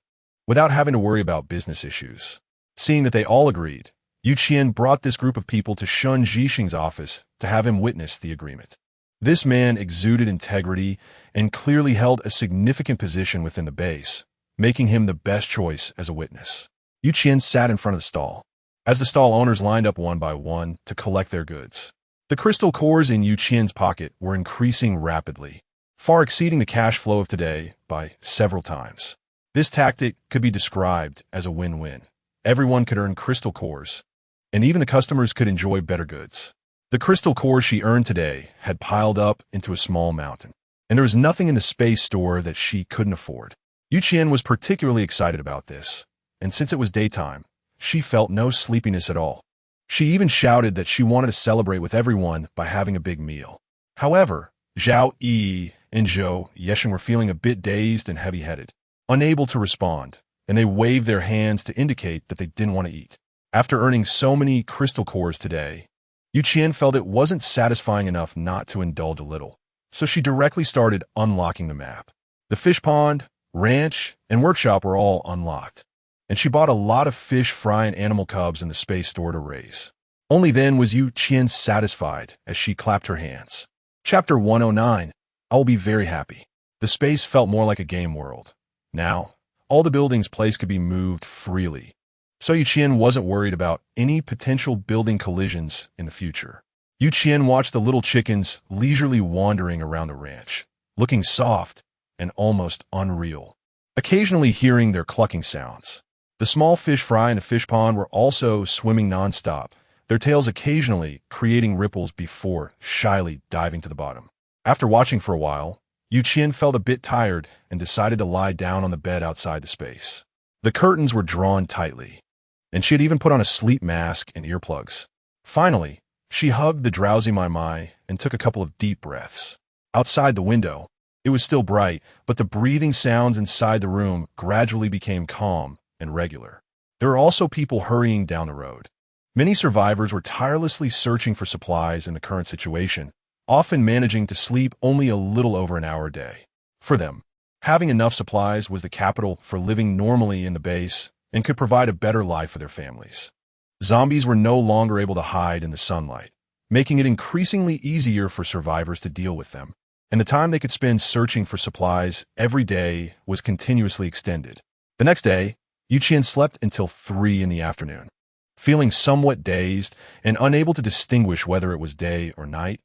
without having to worry about business issues. Seeing that they all agreed, Qian brought this group of people to Shun Zhixing's office to have him witness the agreement. This man exuded integrity and clearly held a significant position within the base, making him the best choice as a witness. Qian sat in front of the stall, as the stall owners lined up one by one to collect their goods. The crystal cores in Qian's pocket were increasing rapidly, far exceeding the cash flow of today by several times. This tactic could be described as a win-win. Everyone could earn crystal cores, and even the customers could enjoy better goods. The crystal cores she earned today had piled up into a small mountain, and there was nothing in the space store that she couldn't afford. Qian was particularly excited about this, and since it was daytime, she felt no sleepiness at all. She even shouted that she wanted to celebrate with everyone by having a big meal. However, Zhao Yi and Zhou Yesheng were feeling a bit dazed and heavy-headed, unable to respond, and they waved their hands to indicate that they didn't want to eat. After earning so many crystal cores today, Qian felt it wasn't satisfying enough not to indulge a little, so she directly started unlocking the map. The fish pond, ranch, and workshop were all unlocked, and she bought a lot of fish fry and animal cubs in the space store to raise. Only then was Qian satisfied as she clapped her hands. Chapter 109. I will be very happy. The space felt more like a game world. Now, all the buildings place could be moved freely, so Qian wasn't worried about any potential building collisions in the future. Qian watched the little chickens leisurely wandering around the ranch, looking soft and almost unreal, occasionally hearing their clucking sounds. The small fish fry in the fish pond were also swimming nonstop, their tails occasionally creating ripples before shyly diving to the bottom. After watching for a while, Qian felt a bit tired and decided to lie down on the bed outside the space. The curtains were drawn tightly, and she had even put on a sleep mask and earplugs. Finally, she hugged the drowsy Mai and took a couple of deep breaths. Outside the window, it was still bright, but the breathing sounds inside the room gradually became calm and regular. There were also people hurrying down the road. Many survivors were tirelessly searching for supplies in the current situation, often managing to sleep only a little over an hour a day. For them, having enough supplies was the capital for living normally in the base and could provide a better life for their families. Zombies were no longer able to hide in the sunlight, making it increasingly easier for survivors to deal with them, and the time they could spend searching for supplies every day was continuously extended. The next day, Qian slept until 3 in the afternoon. Feeling somewhat dazed and unable to distinguish whether it was day or night,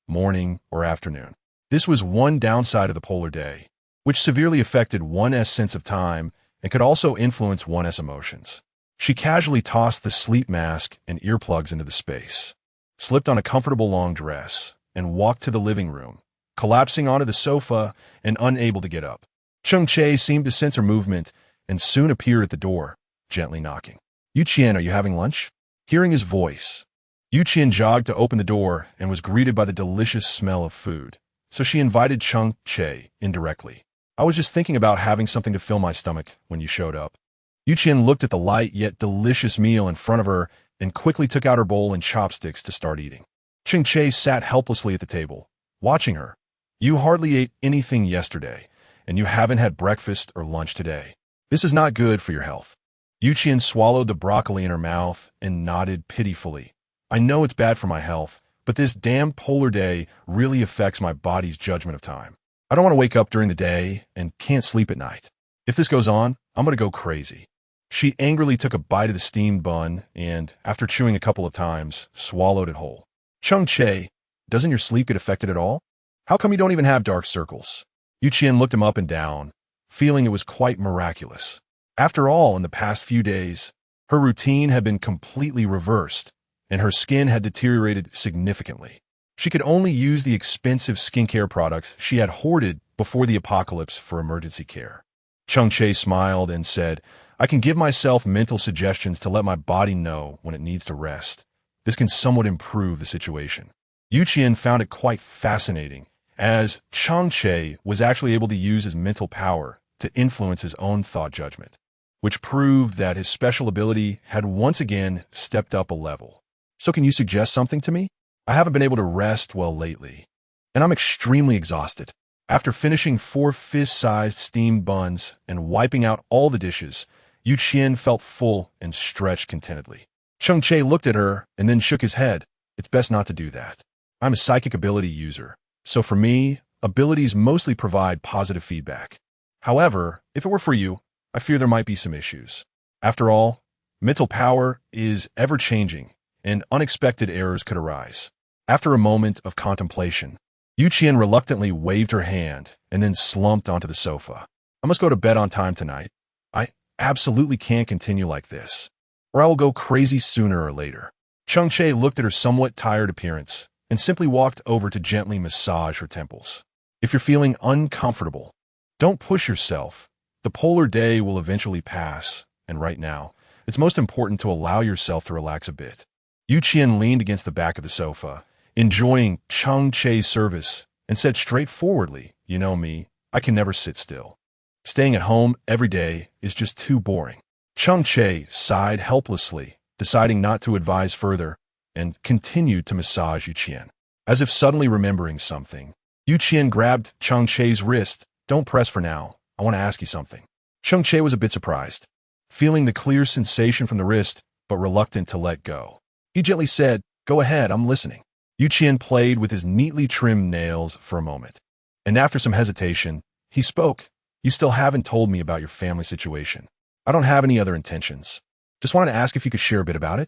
morning or afternoon. This was one downside of the polar day, which severely affected one's sense of time and could also influence one's emotions. She casually tossed the sleep mask and earplugs into the space, slipped on a comfortable long dress, and walked to the living room, collapsing onto the sofa and unable to get up. Cheng Che seemed to sense her movement and soon appeared at the door, gently knocking. Qian, are you having lunch? Hearing his voice, Qian jogged to open the door and was greeted by the delicious smell of food. So she invited Cheng Che indirectly. I was just thinking about having something to fill my stomach when you showed up. Qian looked at the light yet delicious meal in front of her and quickly took out her bowl and chopsticks to start eating. Cheng Che sat helplessly at the table, watching her. You hardly ate anything yesterday, and you haven't had breakfast or lunch today. This is not good for your health. Qian swallowed the broccoli in her mouth and nodded pitifully. I know it's bad for my health, but this damn polar day really affects my body's judgment of time. I don't want to wake up during the day and can't sleep at night. If this goes on, I'm going to go crazy. She angrily took a bite of the steamed bun and, after chewing a couple of times, swallowed it whole. Cheng Che, doesn't your sleep get affected at all? How come you don't even have dark circles? Qian looked him up and down, feeling it was quite miraculous. After all, in the past few days, her routine had been completely reversed, and her skin had deteriorated significantly. She could only use the expensive skincare products she had hoarded before the apocalypse for emergency care. Cheng Che smiled and said, I can give myself mental suggestions to let my body know when it needs to rest. This can somewhat improve the situation. Qian found it quite fascinating, as Cheng Che was actually able to use his mental power to influence his own thought judgment, which proved that his special ability had once again stepped up a level. So can you suggest something to me? I haven't been able to rest well lately, and I'm extremely exhausted. After finishing 4 fist-sized steamed buns and wiping out all the dishes, Qian felt full and stretched contentedly. Cheng Che looked at her and then shook his head. It's best not to do that. I'm a psychic ability user, so for me, abilities mostly provide positive feedback. However, if it were for you, I fear there might be some issues. After all, mental power is ever-changing, and unexpected errors could arise. After a moment of contemplation, Qian reluctantly waved her hand and then slumped onto the sofa. I must go to bed on time tonight. I absolutely can't continue like this, or I will go crazy sooner or later. Cheng Che looked at her somewhat tired appearance and simply walked over to gently massage her temples. If you're feeling uncomfortable, don't push yourself. The polar day will eventually pass, and right now, it's most important to allow yourself to relax a bit. Qian leaned against the back of the sofa, enjoying Cheng Che's service, and said straightforwardly, you know me, I can never sit still. Staying at home every day is just too boring. Cheng Che sighed helplessly, deciding not to advise further, and continued to massage Qian. As if suddenly remembering something, Qian grabbed Cheng Che's wrist. Don't press for now. I want to ask you something. Cheng Che was a bit surprised, feeling the clear sensation from the wrist, but reluctant to let go. He gently said, go ahead, I'm listening. Qian played with his neatly trimmed nails for a moment, and after some hesitation, he spoke. You still haven't told me about your family situation. I don't have any other intentions. Just wanted to ask if you could share a bit about it.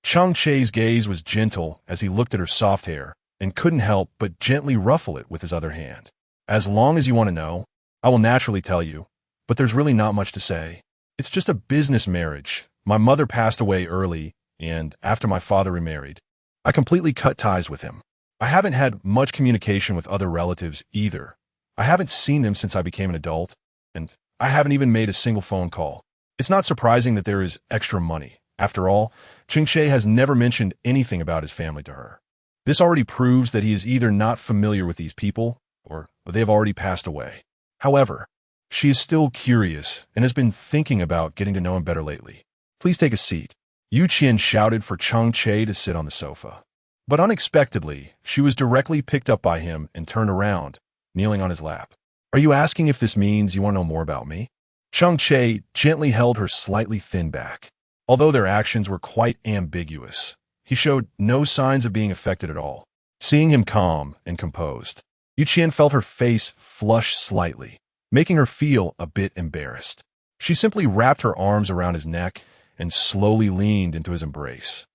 Cheng Che's gaze was gentle as he looked at her soft hair and couldn't help but gently ruffle it with his other hand. As long as you want to know, I will naturally tell you, but there's really not much to say. It's just a business marriage. My mother passed away early, and after my father remarried, I completely cut ties with him. I haven't had much communication with other relatives either. I haven't seen them since I became an adult, and I haven't even made a single phone call. It's not surprising that there is extra money. After all, Cheng Che has never mentioned anything about his family to her. This already proves that he is either not familiar with these people, or they have already passed away. However, she is still curious and has been thinking about getting to know him better lately. Please take a seat. Qian shouted for Cheng Che to sit on the sofa. But unexpectedly, she was directly picked up by him and turned around, kneeling on his lap. Are you asking if this means you want to know more about me? Cheng Che gently held her slightly thin back. Although their actions were quite ambiguous, he showed no signs of being affected at all. Seeing him calm and composed, Qian felt her face flush slightly, making her feel a bit embarrassed. She simply wrapped her arms around his neck and slowly leaned into his embrace,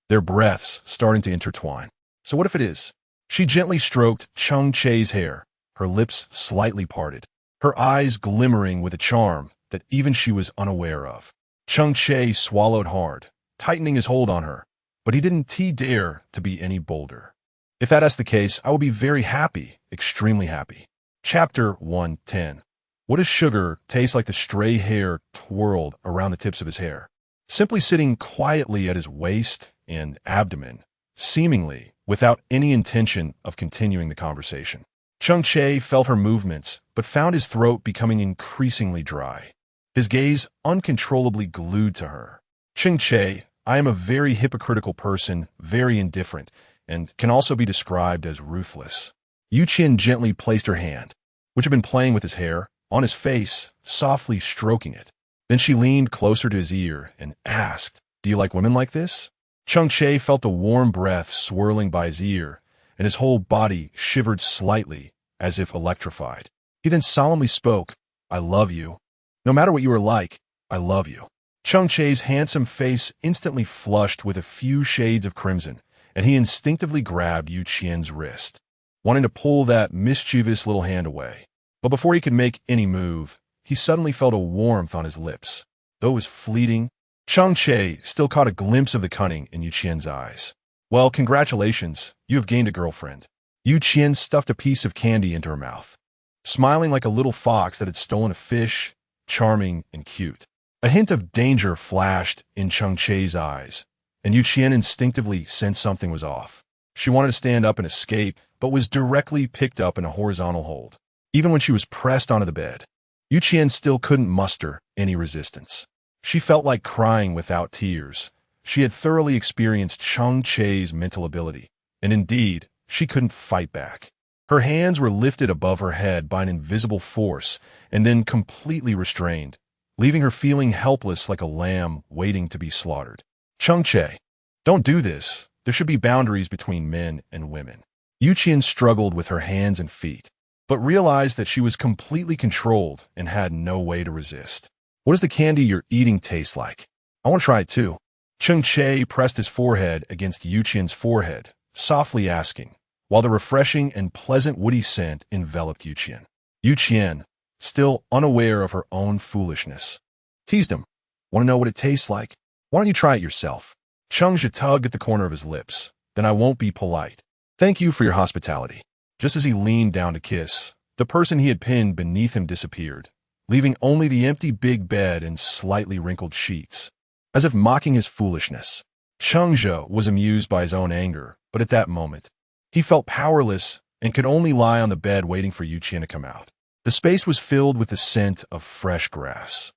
their breaths starting to intertwine. So what if it is? She gently stroked Cheng Che's hair, her lips slightly parted, her eyes glimmering with a charm that even she was unaware of. Cheng Che swallowed hard, tightening his hold on her, but he didn't dare to be any bolder. If that's the case, I will be very happy, extremely happy. Chapter 110. What does sugar taste like? The stray hair twirled around the tips of his hair. simply sitting quietly at his waist and abdomen, seemingly without any intention of continuing the conversation. Cheng Che felt her movements, but found his throat becoming increasingly dry. His gaze uncontrollably glued to her. Cheng Che, I am a very hypocritical person, very indifferent, and can also be described as ruthless. Qian gently placed her hand, which had been playing with his hair, on his face, softly stroking it. Then she leaned closer to his ear and asked, "Do you like women like this?" Cheng Che felt the warm breath swirling by his ear, and his whole body shivered slightly, as if electrified. He then solemnly spoke, "I love you. No matter what you are like, I love you." Cheng Che's handsome face instantly flushed with a few shades of crimson, and he instinctively grabbed Qian's wrist, wanting to pull that mischievous little hand away. But before he could make any move, he suddenly felt a warmth on his lips. Though it was fleeting, Cheng Che still caught a glimpse of the cunning in Qian's eyes. "Well, congratulations, you have gained a girlfriend." Qian stuffed a piece of candy into her mouth, smiling like a little fox that had stolen a fish, charming and cute. A hint of danger flashed in Cheng Che's eyes, and Qian instinctively sensed something was off. She wanted to stand up and escape, but was directly picked up in a horizontal hold. Even when she was pressed onto the bed, Qian still couldn't muster any resistance. She felt like crying without tears. She had thoroughly experienced Cheng Che's mental ability, and indeed, she couldn't fight back. Her hands were lifted above her head by an invisible force and then completely restrained, leaving her feeling helpless like a lamb waiting to be slaughtered. "Cheng Che, don't do this. There should be boundaries between men and women." Qian struggled with her hands and feet, but realized that she was completely controlled and had no way to resist. "What does the candy you're eating taste like? I want to try it too." Cheng Che pressed his forehead against Qian's forehead, softly asking, while the refreshing and pleasant woody scent enveloped Qian. Qian, still unaware of her own foolishness, teased him. "Want to know what it tastes like? Why don't you try it yourself?" Cheng Che tugged at the corner of his lips. "Then I won't be polite. Thank you for your hospitality." Just as he leaned down to kiss, the person he had pinned beneath him disappeared, leaving only the empty big bed and slightly wrinkled sheets. As if mocking his foolishness, Cheng Che was amused by his own anger, but at that moment, he felt powerless and could only lie on the bed waiting for Qian to come out. The space was filled with the scent of fresh grass.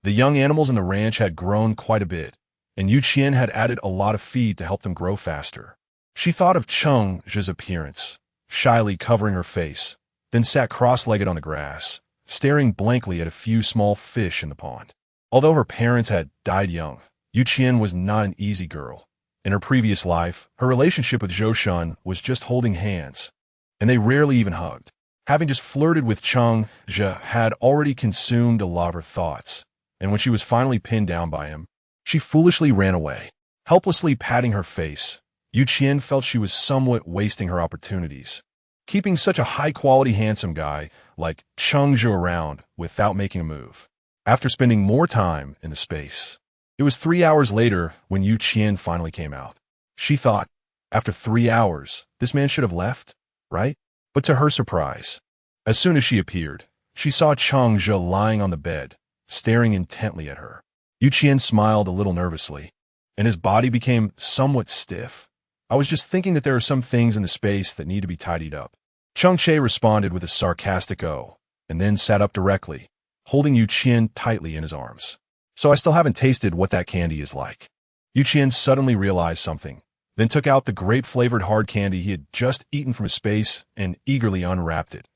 The young animals in the ranch had grown quite a bit, and Qian had added a lot of feed to help them grow faster. She thought of Cheng Che's appearance, shyly covering her face, then sat cross-legged on the grass, staring blankly at a few small fish in the pond. Although her parents had died young, Qian was not an easy girl. In her previous life, her relationship with Zhoushan was just holding hands, and they rarely even hugged. Having just flirted with Cheng Che had already consumed a lot of her thoughts, and when she was finally pinned down by him, she foolishly ran away. Helplessly patting her face, Qian felt she was somewhat wasting her opportunities, keeping such a high-quality handsome guy like Cheng Che around without making a move. After spending more time in the space, it was 3 hours later when Qian finally came out. She thought, after 3 hours, this man should have left, right? But to her surprise, as soon as she appeared, she saw Cheng Che lying on the bed, staring intently at her. Qian smiled a little nervously, and his body became somewhat stiff. "I was just thinking that there are some things in the space that need to be tidied up." Cheng Che responded with a sarcastic "oh," and then sat up directly, holding Qian tightly in his arms. "So I still haven't tasted what that candy is like." Qian suddenly realized something, then took out the grape-flavored hard candy he had just eaten from his space and eagerly unwrapped it,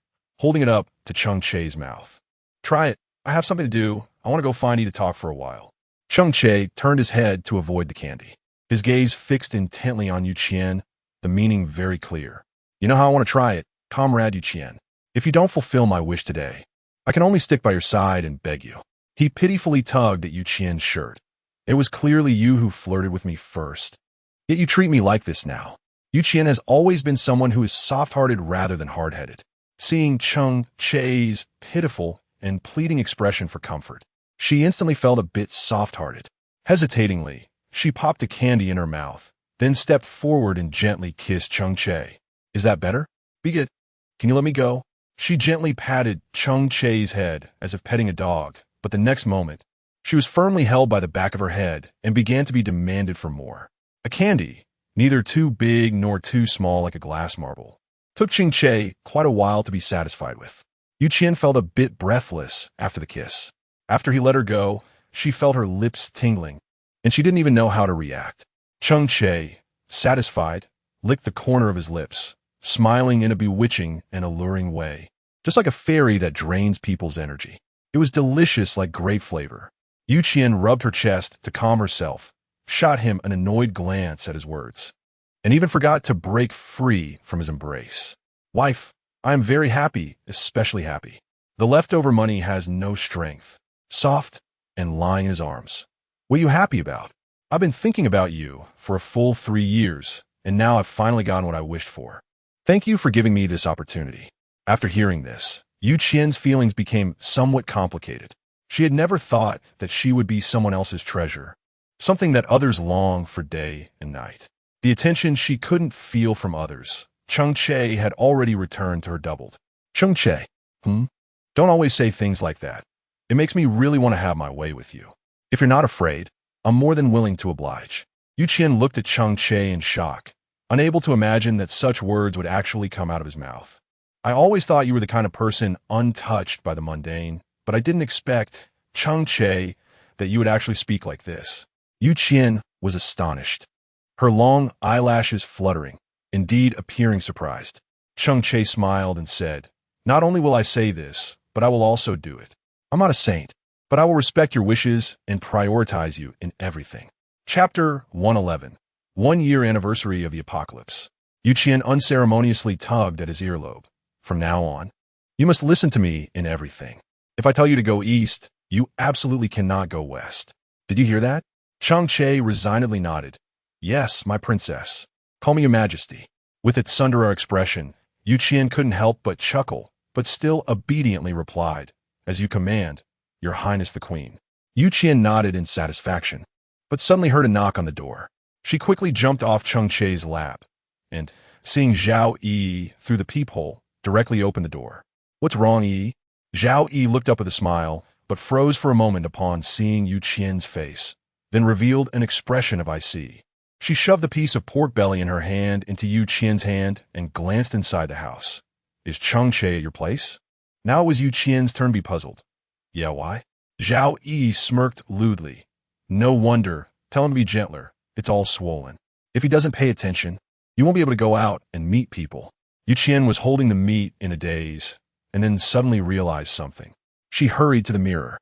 holding it up to Cheng Che's mouth. "Try it. I have something to do. I want to go find you to talk for a while." Cheng Che turned his head to avoid the candy, his gaze fixed intently on Qian, the meaning very clear. "You know how I want to try it, Comrade Qian. If you don't fulfill my wish today, I can only stick by your side and beg you." He pitifully tugged at Qian's shirt. "It was clearly you who flirted with me first. Yet you treat me like this now." Qian has always been someone who is soft-hearted rather than hard-headed. Seeing Cheng Che's pitiful and pleading expression for comfort, she instantly felt a bit soft-hearted. Hesitatingly, she popped a candy in her mouth, then stepped forward and gently kissed Cheng Che. "Is that better? Be good. Can you let me go?" She gently patted Cheng Che's head as if petting a dog, but the next moment, She was firmly held by the back of her head and began to be demanded for more. A candy, neither too big nor too small like a glass marble. Took Cheng Che quite a while to be satisfied with. Qian felt a bit breathless after the kiss. After he let her go, she felt her lips tingling, and she didn't even know how to react. Cheng Che, satisfied, licked the corner of his lips, smiling in a bewitching and alluring way, just like a fairy that drains people's energy. It was delicious like grape flavor. Qian rubbed her chest to calm herself, shot him an annoyed glance at his words, and even forgot to break free from his embrace. Wife, I am very happy, especially happy. The leftover money has no strength. Soft and lying in his arms. What are you happy about? I've been thinking about you for a full 3 years, and now I've finally gotten what I wished for. Thank you for giving me this opportunity. After hearing this, Qian's feelings became somewhat complicated. She had never thought that she would be someone else's treasure, something that others long for day and night. The attention she couldn't feel from others. Cheng Che had already returned to her doubled. Cheng Che, Don't always say things like that. It makes me really want to have my way with you. If you're not afraid, I'm more than willing to oblige. Qian looked at Cheng Che in shock, unable to imagine that such words would actually come out of his mouth. I always thought you were the kind of person untouched by the mundane, but I didn't expect, Cheng Che, that you would actually speak like this. Qian was astonished, her long eyelashes fluttering, indeed appearing surprised. Cheng Che smiled and said, Not only will I say this, but I will also do it. I'm not a saint, but I will respect your wishes and prioritize you in everything. Chapter 111. 1 year anniversary of the apocalypse. Qian unceremoniously tugged at his earlobe. From now on, you must listen to me in everything. If I tell you to go east, you absolutely cannot go west. Did you hear that? Cheng Che resignedly nodded. Yes, my princess. Call me your majesty. With its Sundara expression, Qian couldn't help but chuckle, but still obediently replied, As you command, your highness the queen. Qian nodded in satisfaction, but suddenly heard a knock on the door. She quickly jumped off Cheng Che's lap, and, seeing Zhao Yi through the peephole, directly opened the door. What's wrong, Yi? Zhao Yi looked up with a smile, but froze for a moment upon seeing Qian's face, then revealed an expression of I see. She shoved the piece of pork belly in her hand into Qian's hand and glanced inside the house. Is Cheng Che at your place? Now it was Qian's turn to be puzzled. Yeah, why? Zhao Yi smirked lewdly. No wonder. Tell him to be gentler. It's all swollen. If he doesn't pay attention, you won't be able to go out and meet people. Qian was holding the meat in a daze, and then suddenly realized something. She hurried to the mirror.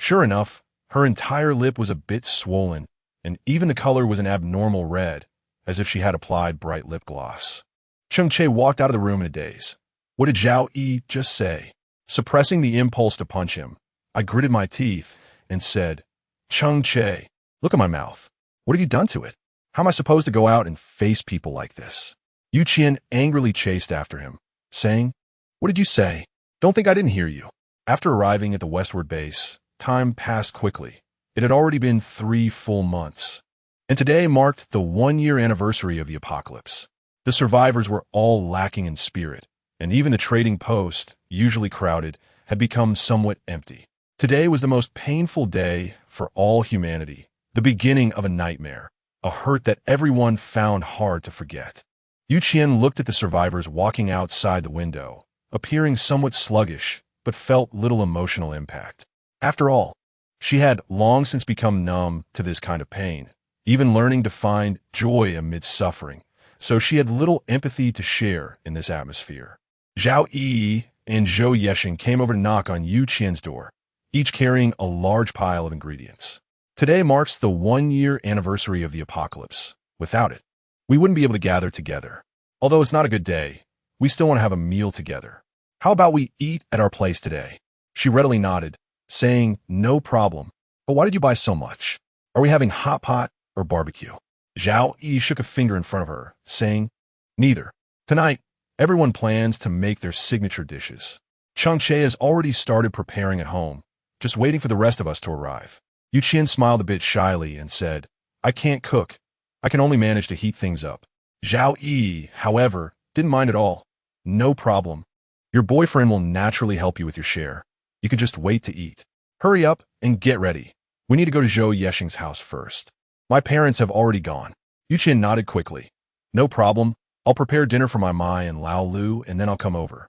Sure enough, her entire lip was a bit swollen, and even the color was an abnormal red, as if she had applied bright lip gloss. Cheng Che walked out of the room in a daze. What did Zhao Yi just say? Suppressing the impulse to punch him, I gritted my teeth and said, Cheng Che, look at my mouth. What have you done to it? How am I supposed to go out and face people like this? Qian angrily chased after him, saying, What did you say? Don't think I didn't hear you. After arriving at the westward base, time passed quickly. It had already been 3 full months, and today marked the 1 year anniversary of the apocalypse. The survivors were all lacking in spirit, and even the trading post, usually crowded, had become somewhat empty. Today was the most painful day for all humanity, the beginning of a nightmare, a hurt that everyone found hard to forget. Qian looked at the survivors walking outside the window, appearing somewhat sluggish, but felt little emotional impact. After all, she had long since become numb to this kind of pain, even learning to find joy amidst suffering, so she had little empathy to share in this atmosphere. Zhao Yi and Zhou Yeshin came over to knock on Qian's door, each carrying a large pile of ingredients. Today marks the 1 year anniversary of the apocalypse. Without it, we wouldn't be able to gather together. Although it's not a good day, we still want to have a meal together. How about we eat at our place today? She readily nodded, saying, No problem. But why did you buy so much? Are we having hot pot or barbecue? Zhao Yi shook a finger in front of her, saying, Neither. Tonight, everyone plans to make their signature dishes. Cheng Che has already started preparing at home, just waiting for the rest of us to arrive. Qian smiled a bit shyly and said, I can't cook. I can only manage to heat things up. Zhao Yi, however, didn't mind at all. No problem. Your boyfriend will naturally help you with your share. You can just wait to eat. Hurry up and get ready. We need to go to Zhou Yexing's house first. My parents have already gone. Yu Qian nodded quickly. No problem. I'll prepare dinner for my Mai and Lao Lu, and then I'll come over.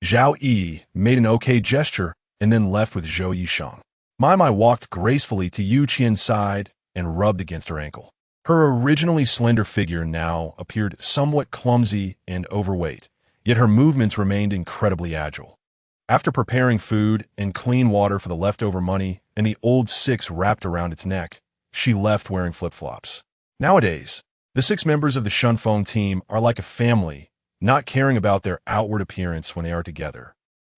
Zhao Yi made an okay gesture and then left with Zhou Yisheng. Mai walked gracefully to Yu Qian's side and rubbed against her ankle. Her originally slender figure now appeared somewhat clumsy and overweight, yet her movements remained incredibly agile. After preparing food and clean water for the leftover money and the old six wrapped around its neck, she left wearing flip-flops. Nowadays, the 6 members of the Shunfeng team are like a family, not caring about their outward appearance when they are together.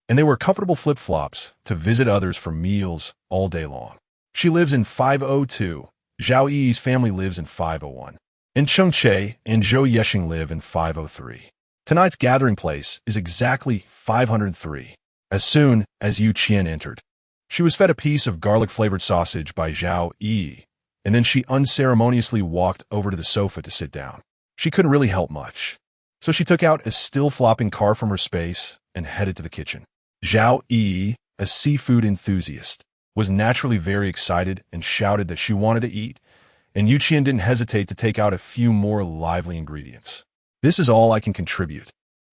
And they wear comfortable flip-flops to visit others for meals all day long. She lives in 502. Zhao Yi's family lives in 501. And Cheng Che and Zhou Yexing live in 503. Tonight's gathering place is exactly 503. As soon as Yu Qian entered, she was fed a piece of garlic-flavored sausage by Zhao Yi, and then she unceremoniously walked over to the sofa to sit down. She couldn't really help much, so she took out a still-flopping car from her space and headed to the kitchen. Zhao Yi, a seafood enthusiast, was naturally very excited and shouted that she wanted to eat, and Yu Qian didn't hesitate to take out a few more lively ingredients. This is all I can contribute.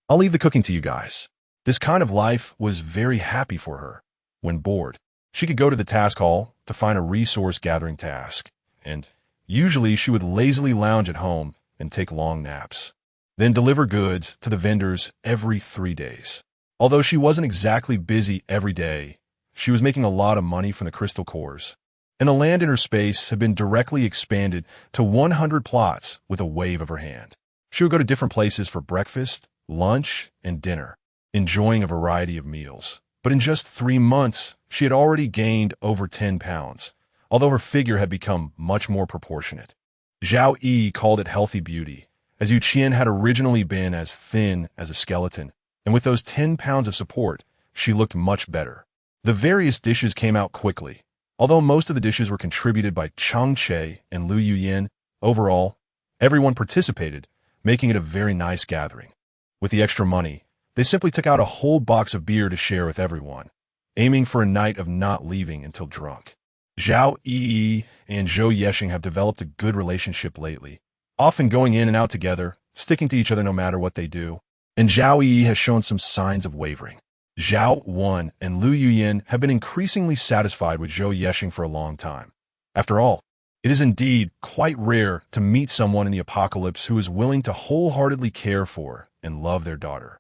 I'll leave the cooking to you guys. This kind of life was very happy for her. When bored, she could go to the task hall to find a resource-gathering task, and usually she would lazily lounge at home and take long naps, then deliver goods to the vendors every 3 days. Although she wasn't exactly busy every day, she was making a lot of money from the crystal cores, and the land in her space had been directly expanded to 100 plots with a wave of her hand. She would go to different places for breakfast, lunch, and dinner, enjoying a variety of meals. But in just 3 months, she had already gained over 10 pounds, although her figure had become much more proportionate. Zhao Yi called it healthy beauty, as Yu Qian had originally been as thin as a skeleton, and with those 10 pounds of support, she looked much better. The various dishes came out quickly. Although most of the dishes were contributed by Cheng Che and Lu Yuyin, overall, everyone participated, making it a very nice gathering. With the extra money, they simply took out a whole box of beer to share with everyone, aiming for a night of not leaving until drunk. Zhao Yi and Zhou Yexing have developed a good relationship lately, often going in and out together, sticking to each other no matter what they do, and Zhao Yi has shown some signs of wavering. Zhao Wan and Lu Yuyin have been increasingly satisfied with Zhou Yexing for a long time. After all, it is indeed quite rare to meet someone in the apocalypse who is willing to wholeheartedly care for and love their daughter.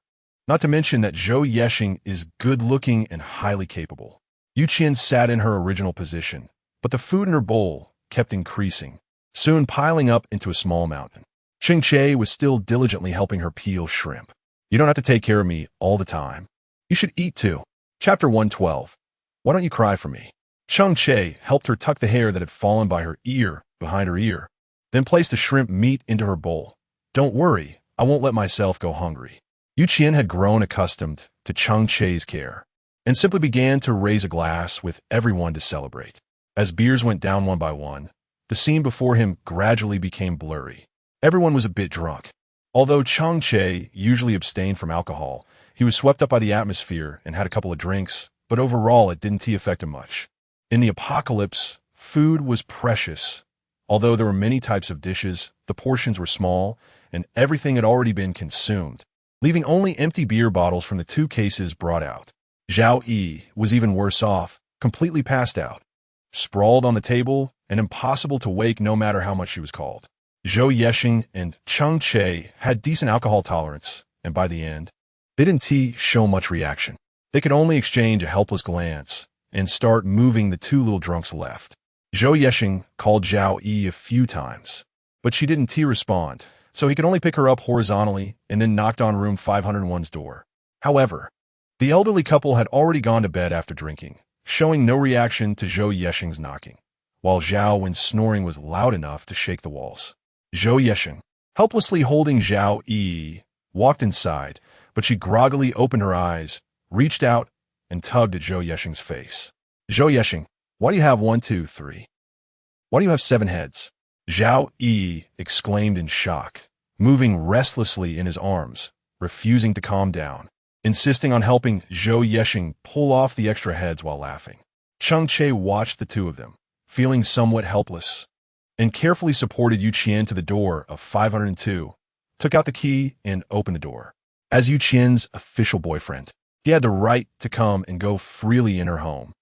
Not to mention that Zhou Yexing is good-looking and highly capable. Yu Qian sat in her original position, but the food in her bowl kept increasing, soon piling up into a small mountain. Cheng Che was still diligently helping her peel shrimp. You don't have to take care of me all the time. You should eat too. Chapter 112. Why don't you cry for me? Cheng Che helped her tuck the hair that had fallen by her ear behind her ear, then placed the shrimp meat into her bowl. Don't worry, I won't let myself go hungry. Yu Qian had grown accustomed to Cheng Che's care, and simply began to raise a glass with everyone to celebrate. As beers went down one by one, the scene before him gradually became blurry. Everyone was a bit drunk. Although Cheng Che usually abstained from alcohol, he was swept up by the atmosphere and had a couple of drinks, but overall it didn't affect him much. In the apocalypse, food was precious. Although there were many types of dishes, the portions were small, and everything had already been consumed, leaving only empty beer bottles from the 2 cases brought out. Zhao Yi was even worse off, completely passed out, sprawled on the table, and impossible to wake no matter how much she was called. Zhou Yexing and Cheng Che had decent alcohol tolerance, and by the end, they didn't show much reaction. They could only exchange a helpless glance and start moving the 2 little drunks left. Zhou Yexing called Zhao Yi a few times, but she didn't respond, so he could only pick her up horizontally and then knocked on room 501's door. However, the elderly couple had already gone to bed after drinking, showing no reaction to Zhou Yexing's knocking, while Zhao Wen's snoring was loud enough to shake the walls. Zhou Yexing, helplessly holding Zhao Yi, walked inside, but she groggily opened her eyes, reached out, and tugged at Zhou Yexing's face. Zhou Yexing, why do you have 1, 2, 3? Why do you have 7 heads? Zhao Yi exclaimed in shock, moving restlessly in his arms, refusing to calm down, insisting on helping Zhou Yexing pull off the extra heads while laughing. Cheng Che watched the 2 of them, feeling somewhat helpless, and carefully supported Qian to the door of 502, took out the key, and opened the door. As Qian's official boyfriend, he had the right to come and go freely in her home.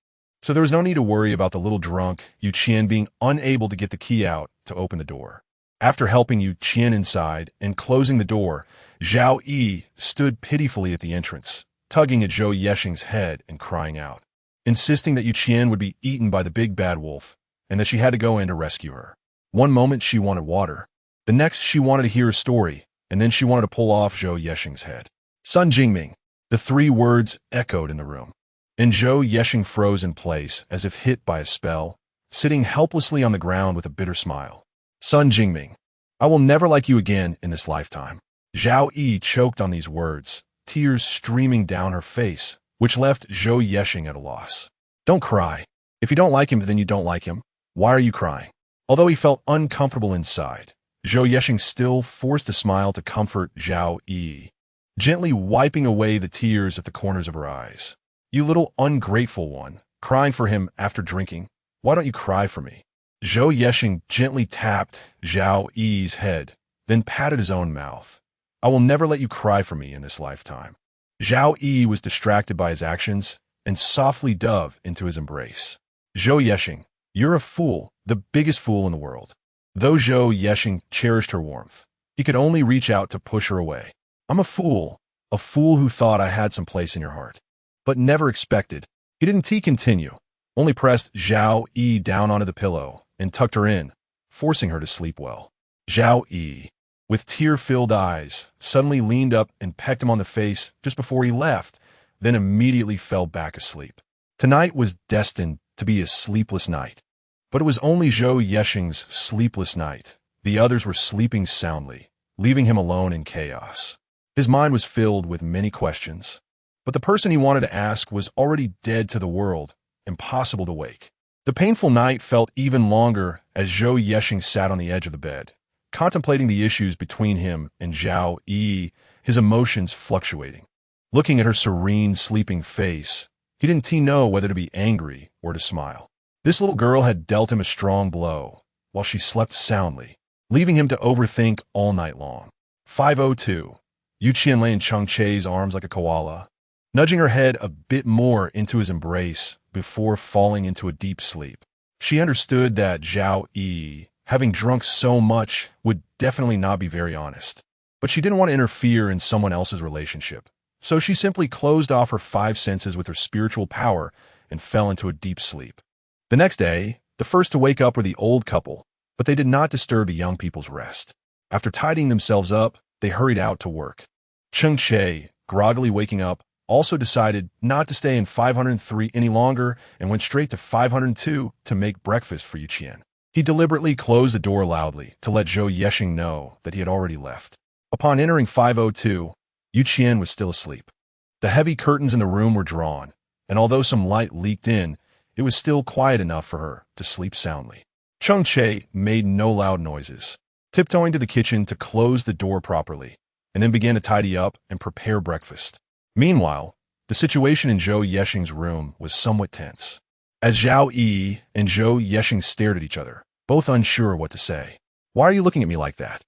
So there was no need to worry about the little drunk Qian being unable to get the key out to open the door. After helping Qian inside and closing the door, Zhao Yi stood pitifully at the entrance, tugging at Zhou Yexing's head and crying out, insisting that Qian would be eaten by the big bad wolf and that she had to go in to rescue her. One moment she wanted water, the next she wanted to hear a story, and then she wanted to pull off Zhou Yexing's head. Sun Jingming, the three words echoed in the room, and Zhou Yexing froze in place as if hit by a spell, sitting helplessly on the ground with a bitter smile. Sun Jingming, I will never like you again in this lifetime. Zhao Yi choked on these words, tears streaming down her face, which left Zhou Yexing at a loss. Don't cry. If you don't like him, then you don't like him. Why are you crying? Although he felt uncomfortable inside, Zhou Yexing still forced a smile to comfort Zhao Yi, gently wiping away the tears at the corners of her eyes. You little ungrateful one, crying for him after drinking. Why don't you cry for me? Zhou Yexing gently tapped Zhao Yi's head, then patted his own mouth. I will never let you cry for me in this lifetime. Zhao Yi was distracted by his actions and softly dove into his embrace. Zhou Yexing, you're a fool, the biggest fool in the world. Though Zhou Yexing cherished her warmth, he could only reach out to push her away. I'm a fool who thought I had some place in your heart, but never expected. He didn't continue, only pressed Zhao Yi down onto the pillow and tucked her in, forcing her to sleep well. Zhao Yi, with tear-filled eyes, suddenly leaned up and pecked him on the face just before he left, then immediately fell back asleep. Tonight was destined to be a sleepless night. But it was only Zhou Yexing's sleepless night. The others were sleeping soundly, leaving him alone in chaos. His mind was filled with many questions, but the person he wanted to ask was already dead to the world, impossible to wake. The painful night felt even longer as Zhou Yexing sat on the edge of the bed, contemplating the issues between him and Zhao Yi, his emotions fluctuating. Looking at her serene, sleeping face, he didn't know whether to be angry or to smile. This little girl had dealt him a strong blow, while she slept soundly, leaving him to overthink all night long. 502. Qian lay in Cheng Che's arms like a koala, nudging her head a bit more into his embrace before falling into a deep sleep. She understood that Zhao Yi, having drunk so much, would definitely not be very honest. But she didn't want to interfere in someone else's relationship, so she simply closed off her five senses with her spiritual power and fell into a deep sleep. The next day, the first to wake up were the old couple, but they did not disturb the young people's rest. After tidying themselves up, they hurried out to work. Cheng Che, groggily waking up, also decided not to stay in 503 any longer and went straight to 502 to make breakfast for Qian. He deliberately closed the door loudly to let Zhou Yexing know that he had already left. Upon entering 502, Qian was still asleep. The heavy curtains in the room were drawn, and although some light leaked in, it was still quiet enough for her to sleep soundly. Cheng Che made no loud noises, tiptoeing to the kitchen to close the door properly, and then began to tidy up and prepare breakfast. Meanwhile, the situation in Zhou Yexing's room was somewhat tense. As Zhao Yi and Zhou Yexing stared at each other, both unsure what to say. Why are you looking at me like that?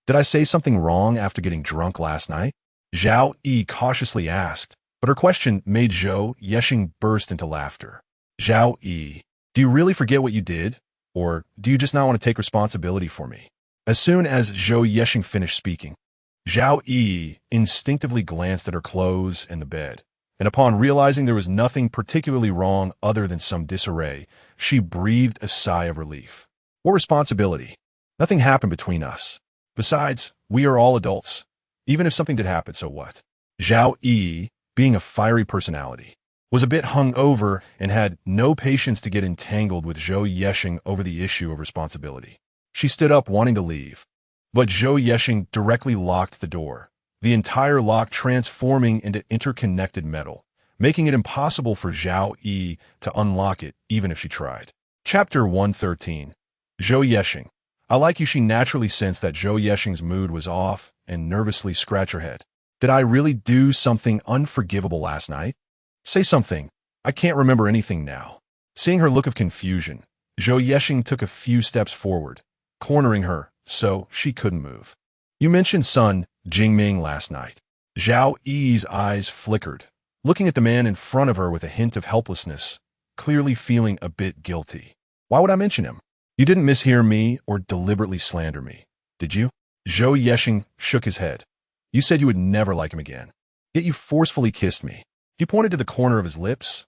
Did I say something wrong after getting drunk last night? Zhao Yi cautiously asked, but her question made Zhou Yexing burst into laughter. Zhao Yi, do you really forget what you did? Or do you just not want to take responsibility for me? As soon as Zhou Yexing finished speaking, Zhao Yi instinctively glanced at her clothes and the bed, and upon realizing there was nothing particularly wrong other than some disarray, she breathed a sigh of relief. What responsibility? Nothing happened between us. Besides, we are all adults. Even if something did happen, so what? Zhao Yi, being a fiery personality, was a bit hungover and had no patience to get entangled with Zhou Yexing over the issue of responsibility. She stood up wanting to leave, but Zhou Yexing directly locked the door, the entire lock transforming into interconnected metal, making it impossible for Zhao Yi to unlock it even if she tried. Chapter 113. Zhou Yexing. I like you. She naturally sensed that Zhou Yexing's mood was off and nervously scratched her head. Did I really do something unforgivable last night? Say something. I can't remember anything now. Seeing her look of confusion, Zhou Yexing took a few steps forward, cornering her so she couldn't move. You mentioned Sun Jingming last night. Zhao Yi's eyes flickered, looking at the man in front of her with a hint of helplessness, clearly feeling a bit guilty. Why would I mention him? You didn't mishear me or deliberately slander me, did you? Zhou Yexing shook his head. You said you would never like him again. Yet you forcefully kissed me. He pointed to the corner of his lips.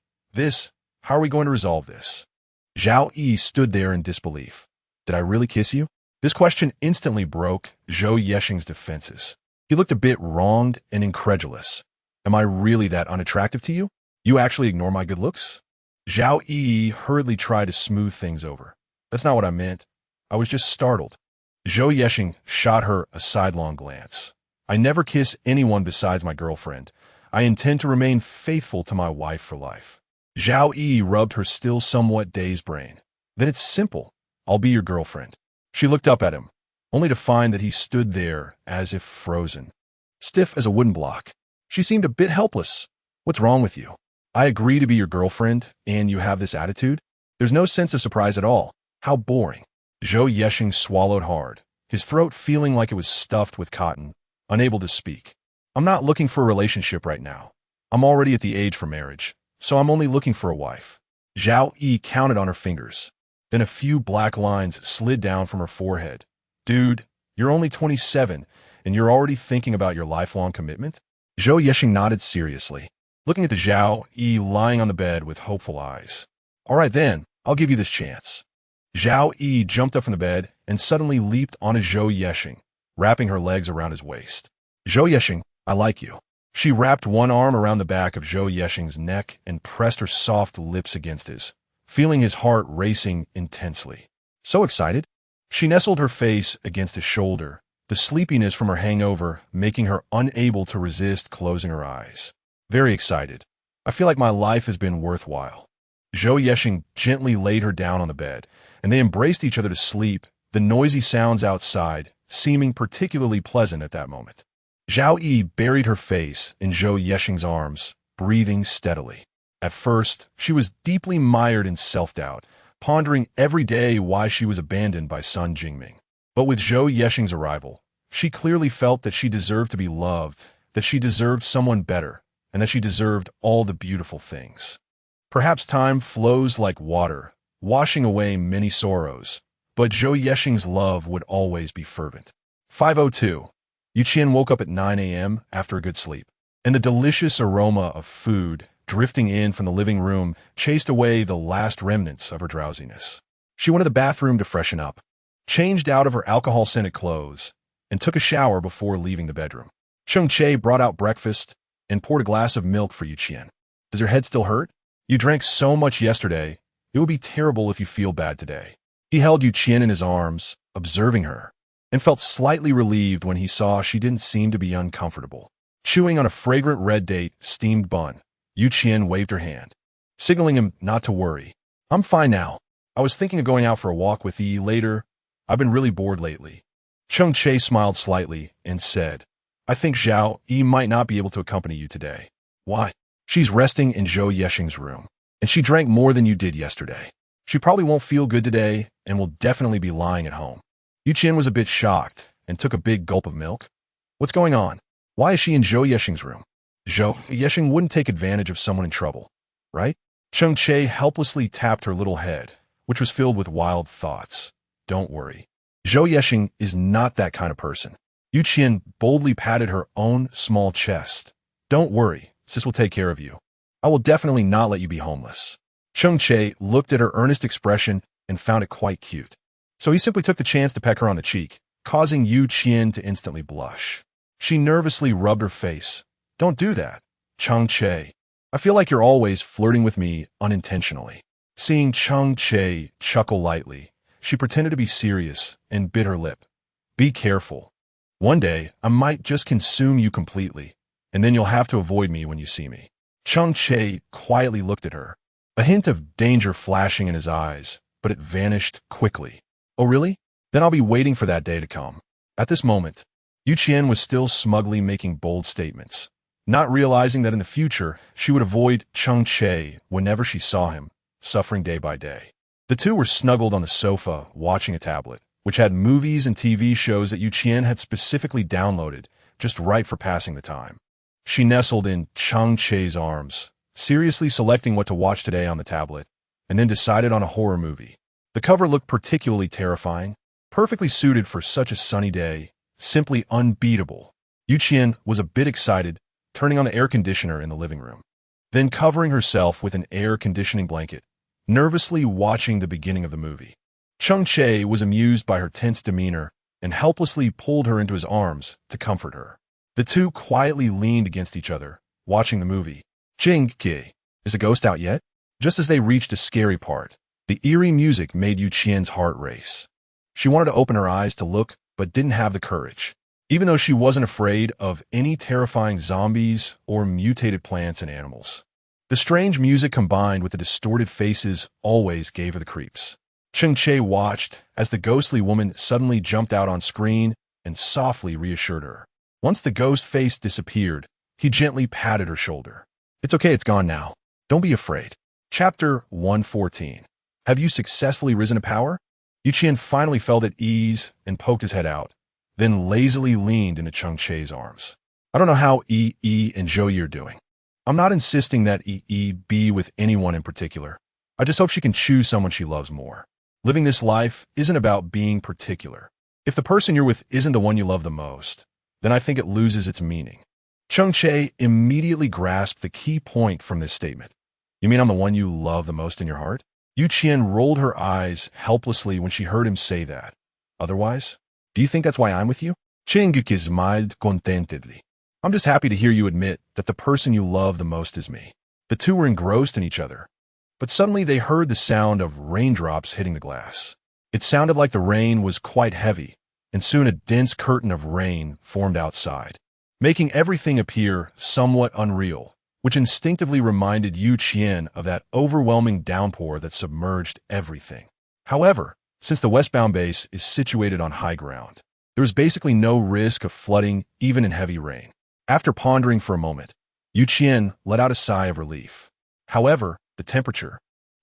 How are we going to resolve this? Zhao Yi stood there in disbelief. Did I really kiss you? This question instantly broke Zhou Yexing's defenses. He looked a bit wronged and incredulous. Am I really that unattractive to you? You actually ignore my good looks? Zhao Yi hurriedly tried to smooth things over. That's not what I meant. I was just startled. Zhou Yexing shot her a sidelong glance. I never kiss anyone besides my girlfriend. I intend to remain faithful to my wife for life. Zhao Yi rubbed her still somewhat dazed brain. Then it's simple. I'll be your girlfriend. She looked up at him, only to find that he stood there as if frozen, stiff as a wooden block. She seemed a bit helpless. What's wrong with you? I agree to be your girlfriend, and you have this attitude? There's no sense of surprise at all. How boring. Zhou Yexing swallowed hard, his throat feeling like it was stuffed with cotton, unable to speak. I'm not looking for a relationship right now. I'm already at the age for marriage, so I'm only looking for a wife. Zhao Yi counted on her fingers. Then a few black lines slid down from her forehead. Dude, you're only 27, and you're already thinking about your lifelong commitment? Zhou Yexing nodded seriously, looking at the Zhao Yi lying on the bed with hopeful eyes. All right then, I'll give you this chance. Zhao Yi jumped up from the bed and suddenly leaped onto Zhou Yexing, wrapping her legs around his waist. Zhou Yexing, I like you. She wrapped one arm around the back of Zhou Yexing's neck and pressed her soft lips against his, feeling his heart racing intensely. So excited. She nestled her face against his shoulder, the sleepiness from her hangover making her unable to resist closing her eyes. Very excited. I feel like my life has been worthwhile. Zhou Yexing gently laid her down on the bed, and they embraced each other to sleep, the noisy sounds outside seeming particularly pleasant at that moment. Zhao Yi buried her face in Zhou Yexing's arms, breathing steadily. At first, she was deeply mired in self-doubt, pondering every day why she was abandoned by Sun Jingming. But with Zhou Yexing's arrival, she clearly felt that she deserved to be loved, that she deserved someone better, and that she deserved all the beautiful things. Perhaps time flows like water, washing away many sorrows, but Zhou Yexing's love would always be fervent. 5:02. Qian woke up at 9 a.m. after a good sleep, and the delicious aroma of food drifting in from the living room chased away the last remnants of her drowsiness. She went to the bathroom to freshen up, changed out of her alcohol-scented clothes, and took a shower before leaving the bedroom. Cheng Che brought out breakfast and poured a glass of milk for Qian. Does your head still hurt? You drank so much yesterday, it would be terrible if you feel bad today. He held Qian in his arms, observing her, and felt slightly relieved when he saw she didn't seem to be uncomfortable. Chewing on a fragrant red date steamed bun, Qian waved her hand, signaling him not to worry. I'm fine now. I was thinking of going out for a walk with Yi later. I've been really bored lately. Cheng Che smiled slightly and said, I think Zhao Yi might not be able to accompany you today. Why? She's resting in Zhou Yexing's room, and she drank more than you did yesterday. She probably won't feel good today and will definitely be lying at home. Qian was a bit shocked and took a big gulp of milk. What's going on? Why is she in Zhou Yexing's room? Zhou Yexing wouldn't take advantage of someone in trouble, right? Cheng Che helplessly tapped her little head, which was filled with wild thoughts. Don't worry. Zhou Yexing is not that kind of person. Qian boldly patted her own small chest. Don't worry, sis will take care of you. I will definitely not let you be homeless. Cheng Che looked at her earnest expression and found it quite cute. So he simply took the chance to peck her on the cheek, causing Qian to instantly blush. She nervously rubbed her face. Don't do that, Cheng Che. I feel like you're always flirting with me unintentionally. Seeing Cheng Che chuckle lightly, she pretended to be serious and bit her lip. Be careful. One day, I might just consume you completely, and then you'll have to avoid me when you see me. Cheng Che quietly looked at her, a hint of danger flashing in his eyes, but it vanished quickly. Oh really? Then I'll be waiting for that day to come. At this moment, Qian was still smugly making bold statements, not realizing that in the future she would avoid Cheng Che whenever she saw him, suffering day by day. The two were snuggled on the sofa, watching a tablet, which had movies and TV shows that Qian had specifically downloaded, just right for passing the time. She nestled in Cheng Che's arms, seriously selecting what to watch today on the tablet, and then decided on a horror movie. The cover looked particularly terrifying, perfectly suited for such a sunny day, simply unbeatable. Qian was a bit excited, turning on the air conditioner in the living room, then covering herself with an air conditioning blanket, nervously watching the beginning of the movie. Cheng Che was amused by her tense demeanor and helplessly pulled her into his arms to comfort her. The two quietly leaned against each other, watching the movie. Cheng Che, is the ghost out yet? Just as they reached a scary part, the eerie music made Qian's heart race. She wanted to open her eyes to look, but didn't have the courage, even though she wasn't afraid of any terrifying zombies or mutated plants and animals. The strange music combined with the distorted faces always gave her the creeps. Cheng Che watched as the ghostly woman suddenly jumped out on screen and softly reassured her. Once the ghost face disappeared, he gently patted her shoulder. It's okay, it's gone now. Don't be afraid. Chapter 114. Have you successfully risen to power? Qian finally felt at ease and poked his head out, then lazily leaned into Cheng Che's arms. I don't know how and Joey are doing. I'm not insisting that be with anyone in particular. I just hope she can choose someone she loves more. Living this life isn't about being particular. If the person you're with isn't the one you love the most, then I think it loses its meaning. Cheng Che immediately grasped the key point from this statement. You mean I'm the one you love the most in your heart? Qian rolled her eyes helplessly when she heard him say that. Otherwise, do you think that's why I'm with you? Cheng Che smiled contentedly. I'm just happy to hear you admit that the person you love the most is me. The two were engrossed in each other, but suddenly they heard the sound of raindrops hitting the glass. It sounded like the rain was quite heavy, and soon a dense curtain of rain formed outside, making everything appear somewhat unreal, which instinctively reminded Qian of that overwhelming downpour that submerged everything. However, since the westbound base is situated on high ground, there was basically no risk of flooding even in heavy rain. After pondering for a moment, Qian let out a sigh of relief. However, the temperature,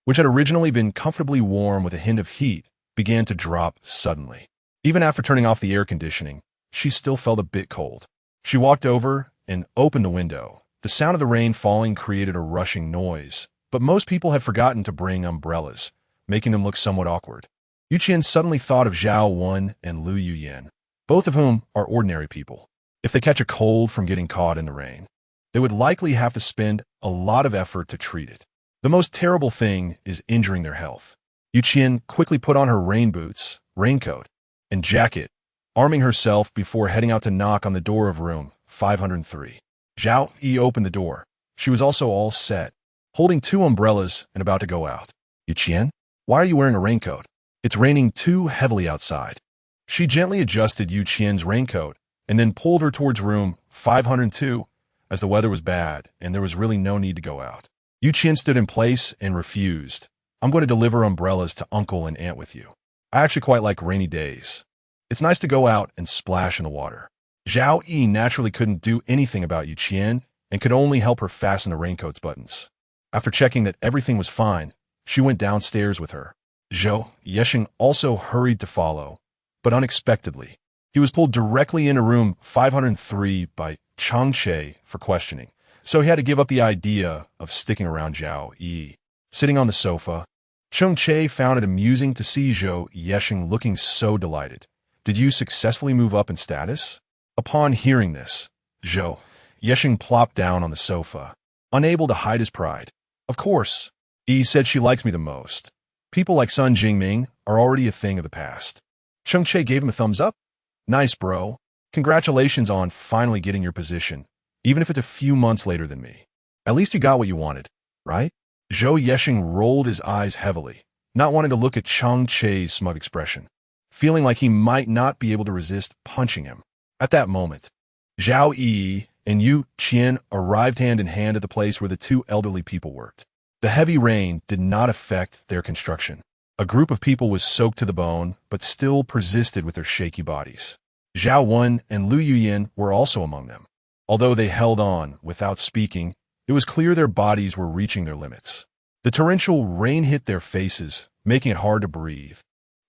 which had originally been comfortably warm with a hint of heat, began to drop suddenly. Even after turning off the air conditioning, she still felt a bit cold. She walked over and opened the window. The sound of the rain falling created a rushing noise, but most people had forgotten to bring umbrellas, making them look somewhat awkward. Qian suddenly thought of Zhao Wen and Lu Yuyan, both of whom are ordinary people. If they catch a cold from getting caught in the rain, they would likely have to spend a lot of effort to treat it. The most terrible thing is injuring their health. Qian quickly put on her rain boots, raincoat, and jacket, arming herself before heading out to knock on the door of room 503. Zhao Yi opened the door. She was also all set, holding 2 umbrellas and about to go out. Qian, why are you wearing a raincoat? It's raining too heavily outside. She gently adjusted Qian's raincoat and then pulled her towards room 502, as the weather was bad and there was really no need to go out. Qian stood in place and refused. I'm going to deliver umbrellas to Uncle and Aunt with you. I actually quite like rainy days. It's nice to go out and splash in the water. Zhao Yi naturally couldn't do anything about Qian and could only help her fasten the raincoat's buttons. After checking that everything was fine, she went downstairs with her. Zhou Yesheng also hurried to follow, but unexpectedly, he was pulled directly into room 503 by Cheng Che for questioning, so he had to give up the idea of sticking around Zhao Yi. Sitting on the sofa, Cheng Che found it amusing to see Zhou Yesheng looking so delighted. Did you successfully move up in status? Upon hearing this, Zhou Yesheng plopped down on the sofa, unable to hide his pride. Of course, Yi said she likes me the most. People like Sun Jingming are already a thing of the past. Cheng Che gave him a thumbs up. Nice, bro. Congratulations on finally getting your position, even if it's a few months later than me. At least you got what you wanted, right? Zhou Yesheng rolled his eyes heavily, not wanting to look at Cheng Che's smug expression, feeling like he might not be able to resist punching him. At that moment, Zhao Yi and Qian arrived hand in hand at the place where the 2 elderly people worked. The heavy rain did not affect their construction. A group of people was soaked to the bone, but still persisted with their shaky bodies. Zhao Wen and Lu Yuyan were also among them. Although they held on without speaking, it was clear their bodies were reaching their limits. The torrential rain hit their faces, making it hard to breathe.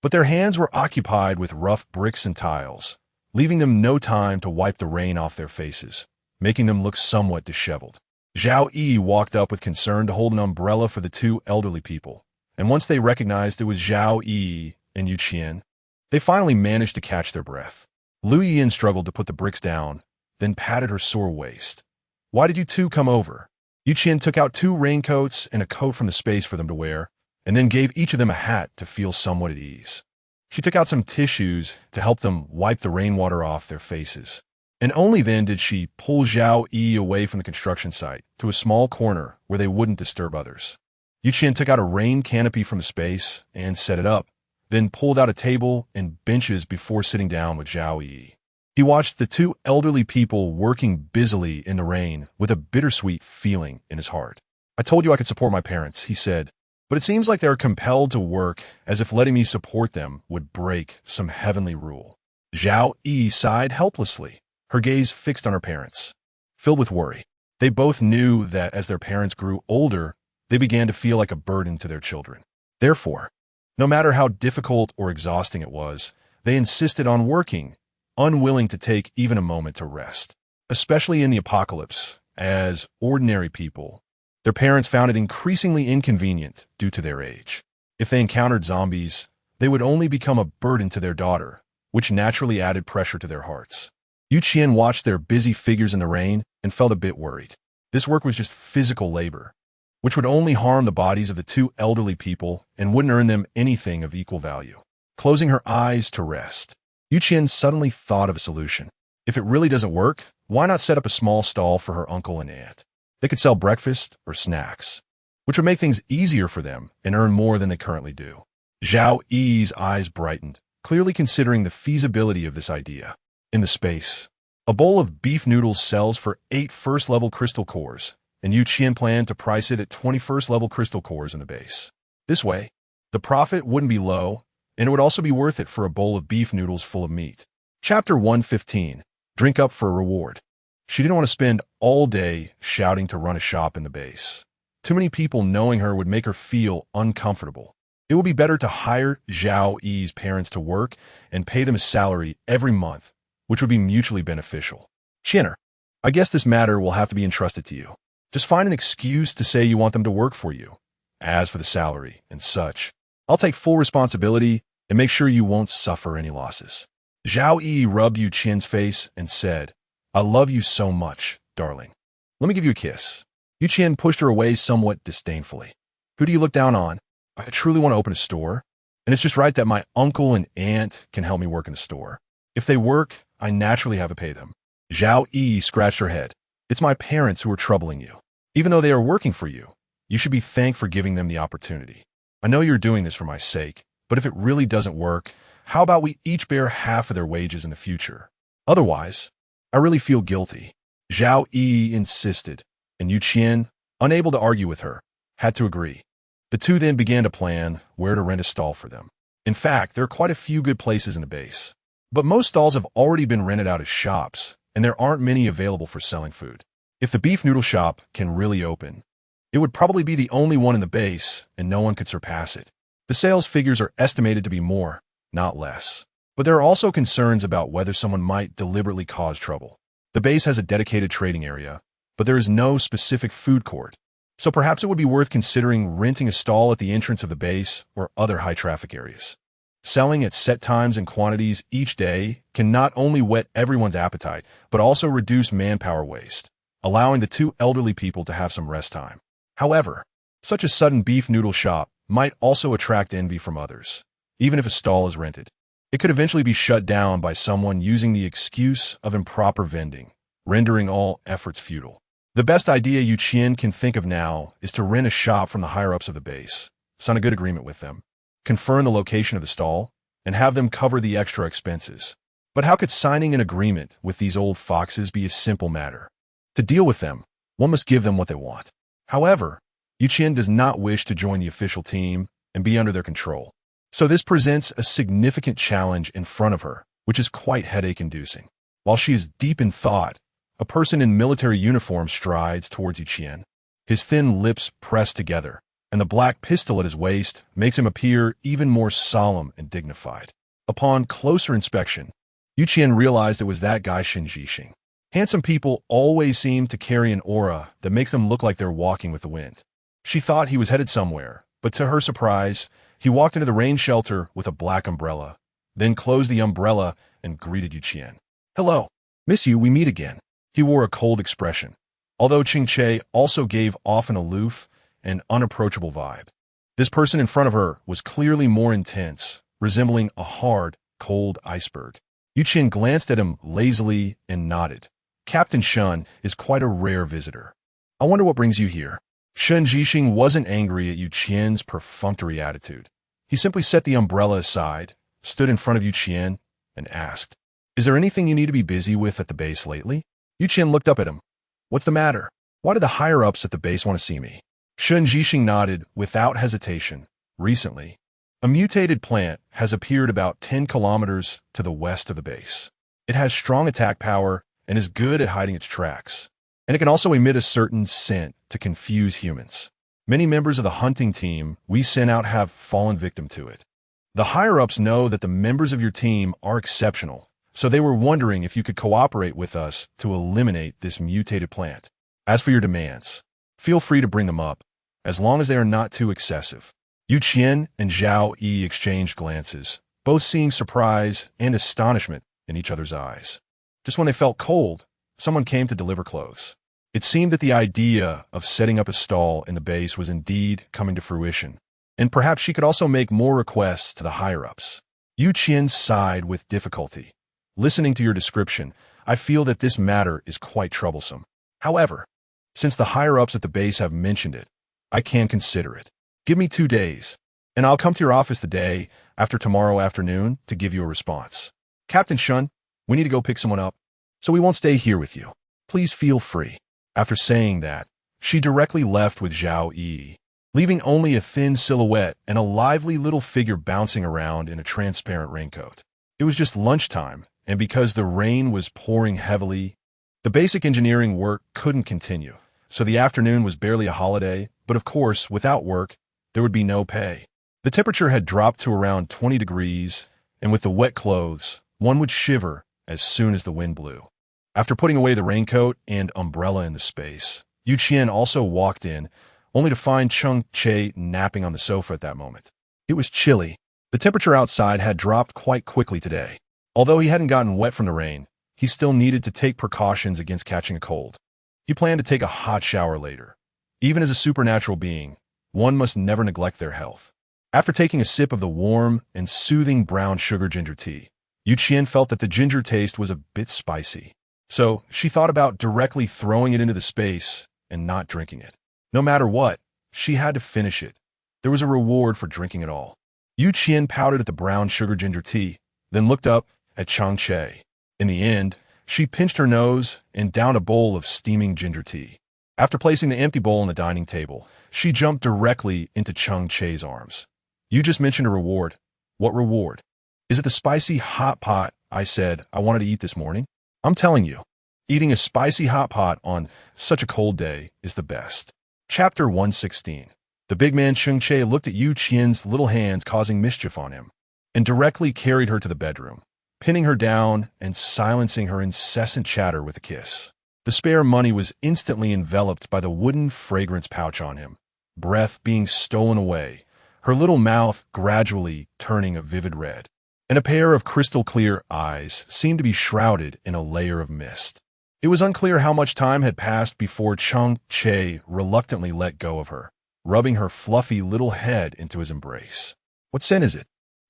But their hands were occupied with rough bricks and tiles, leaving them no time to wipe the rain off their faces, making them look somewhat disheveled. Zhao Yi walked up with concern to hold an umbrella for the two elderly people, and once they recognized it was Zhao Yi and Yu Qian, they finally managed to catch their breath. Lu Yin struggled to put the bricks down, then patted her sore waist. "Why did you two come over?" Yu Qian took out 2 raincoats and a coat from the space for them to wear, and then gave each of them a hat to feel somewhat at ease. She took out some tissues to help them wipe the rainwater off their faces. And only then did she pull Zhao Yi away from the construction site to a small corner where they wouldn't disturb others. Yu Qian took out a rain canopy from the space and set it up, then pulled out a table and benches before sitting down with Zhao Yi. He watched the 2 elderly people working busily in the rain with a bittersweet feeling in his heart. "I told you I could support my parents," he said, "but it seems like they are compelled to work as if letting me support them would break some heavenly rule." Zhao Yi sighed helplessly, her gaze fixed on her parents, filled with worry. They both knew that as their parents grew older, they began to feel like a burden to their children. Therefore, no matter how difficult or exhausting it was, they insisted on working, unwilling to take even a moment to rest. Especially in the apocalypse, as ordinary people, their parents found it increasingly inconvenient due to their age. If they encountered zombies, they would only become a burden to their daughter, which naturally added pressure to their hearts. Yu Qian watched their busy figures in the rain and felt a bit worried. This work was just physical labor, which would only harm the bodies of the 2 elderly people and wouldn't earn them anything of equal value. Closing her eyes to rest, Yu Qian suddenly thought of a solution. If it really doesn't work, why not set up a small stall for her uncle and aunt? They could sell breakfast or snacks, which would make things easier for them and earn more than they currently do. Zhao Yi's eyes brightened, clearly considering the feasibility of this idea. In the space, a bowl of beef noodles sells for 8 first-level crystal cores, and Yu Qian planned to price it at 20 first-level crystal cores in the base. This way, the profit wouldn't be low, and it would also be worth it for a bowl of beef noodles full of meat. Chapter 115. Drink up for a reward. She didn't want to spend all day shouting to run a shop in the base. Too many people knowing her would make her feel uncomfortable. It would be better to hire Zhao Yi's parents to work and pay them a salary every month, which would be mutually beneficial. "Qianer, I guess this matter will have to be entrusted to you. Just find an excuse to say you want them to work for you. As for the salary and such, I'll take full responsibility and make sure you won't suffer any losses." Zhao Yi rubbed Yu Qian's face and said, "I love you so much, darling. Let me give you a kiss." Yu Qian pushed her away somewhat disdainfully. "Who do you look down on? I truly want to open a store, and it's just right that my uncle and aunt can help me work in the store. If they work, I naturally have to pay them." Zhao Yi scratched her head. "It's my parents who are troubling you. Even though they are working for you, you should be thankful for giving them the opportunity. I know you're doing this for my sake, but if it really doesn't work, how about we each bear half of their wages in the future? Otherwise, I really feel guilty." Zhao Yi insisted, and Yu Qian, unable to argue with her, had to agree. The two then began to plan where to rent a stall for them. In fact, there are quite a few good places in the base, but most stalls have already been rented out as shops, and there aren't many available for selling food. If the beef noodle shop can really open, it would probably be the only one in the base, and no one could surpass it. The sales figures are estimated to be more, not less. But there are also concerns about whether someone might deliberately cause trouble. The base has a dedicated trading area, but there is no specific food court. So perhaps it would be worth considering renting a stall at the entrance of the base or other high-traffic areas. Selling at set times and quantities each day can not only whet everyone's appetite, but also reduce manpower waste, allowing the two elderly people to have some rest time. However, such a sudden beef noodle shop might also attract envy from others. Even if a stall is rented, it could eventually be shut down by someone using the excuse of improper vending, rendering all efforts futile. The best idea Yu Qian can think of now is to rent a shop from the higher-ups of the base, sign a good agreement with them, confirm the location of the stall, and have them cover the extra expenses. But how could signing an agreement with these old foxes be a simple matter? To deal with them, one must give them what they want. However, Yu Qian does not wish to join the official team and be under their control. So this presents a significant challenge in front of her, which is quite headache-inducing. While she is deep in thought, a person in military uniform strides towards Yu Qian, his thin lips pressed together, and the black pistol at his waist makes him appear even more solemn and dignified. Upon closer inspection, Qian realized it was that guy Cheng Che. Handsome people always seem to carry an aura that makes them look like they're walking with the wind. She thought he was headed somewhere, but to her surprise, he walked into the rain shelter with a black umbrella, then closed the umbrella and greeted Qian. "Hello. Miss you, we meet again." He wore a cold expression, although Cheng Che also gave off an aloof and unapproachable vibe. This person in front of her was clearly more intense, resembling a hard, cold iceberg. Qian glanced at him lazily and nodded. "Captain Shun is quite a rare visitor. I wonder what brings you here." Cheng Che wasn't angry at Qian's perfunctory attitude. He simply set the umbrella aside, stood in front of Qian, and asked, "Is there anything you need to be busy with at the base lately?" Qian looked up at him. "What's the matter? Why do the higher-ups at the base want to see me?" Cheng Che nodded without hesitation. "Recently, a mutated plant has appeared about 10 kilometers to the west of the base. It has strong attack power and is good at hiding its tracks. And it can also emit a certain scent to confuse humans. Many members of the hunting team we sent out have fallen victim to it. The higher-ups know that the members of your team are exceptional, so they were wondering if you could cooperate with us to eliminate this mutated plant. As for your demands, feel free to bring them up, as long as they are not too excessive." Qian and Zhao Yi exchanged glances, both seeing surprise and astonishment in each other's eyes. Just when they felt cold, someone came to deliver clothes. It seemed that the idea of setting up a stall in the base was indeed coming to fruition, and perhaps she could also make more requests to the higher-ups. Qian sighed with difficulty. "Listening to your description, I feel that this matter is quite troublesome. However, since the higher-ups at the base have mentioned it, I can consider it. Give me 2 days, and I'll come to your office the day after tomorrow afternoon to give you a response. Captain Shun, we need to go pick someone up, so we won't stay here with you. Please feel free." After saying that, she directly left with Zhao Yi, leaving only a thin silhouette and a lively little figure bouncing around in a transparent raincoat. It was just lunchtime, and because the rain was pouring heavily, the basic engineering work couldn't continue, so the afternoon was barely a holiday, but of course, without work, there would be no pay. The temperature had dropped to around 20 degrees, and with the wet clothes, one would shiver as soon as the wind blew. After putting away the raincoat and umbrella in the space, Qian also walked in, only to find Cheng Che napping on the sofa at that moment. It was chilly. The temperature outside had dropped quite quickly today. Although he hadn't gotten wet from the rain, he still needed to take precautions against catching a cold. He planned to take a hot shower later. Even as a supernatural being, one must never neglect their health. After taking a sip of the warm and soothing brown sugar ginger tea, Qian felt that the ginger taste was a bit spicy. So she thought about directly throwing it into the space and not drinking it. No matter what, she had to finish it. There was a reward for drinking it all. Qian pouted at the brown sugar ginger tea, then looked up at Cheng Che. In the end, she pinched her nose and downed a bowl of steaming ginger tea. After placing the empty bowl on the dining table, she jumped directly into Cheng Che's arms. "You just mentioned a reward. What reward?" "Is it the spicy hot pot I said I wanted to eat this morning? I'm telling you, eating a spicy hot pot on such a cold day is the best." Chapter 116. The big man Cheng Che looked at Qian's little hands causing mischief on him, and directly carried her to the bedroom, pinning her down and silencing her incessant chatter with a kiss. The spare money was instantly enveloped by the wooden fragrance pouch on him, breath being stolen away, her little mouth gradually turning a vivid red, and a pair of crystal-clear eyes seemed to be shrouded in a layer of mist. It was unclear how much time had passed before Cheng Che reluctantly let go of her, rubbing her fluffy little head into his embrace. "What scent is it?"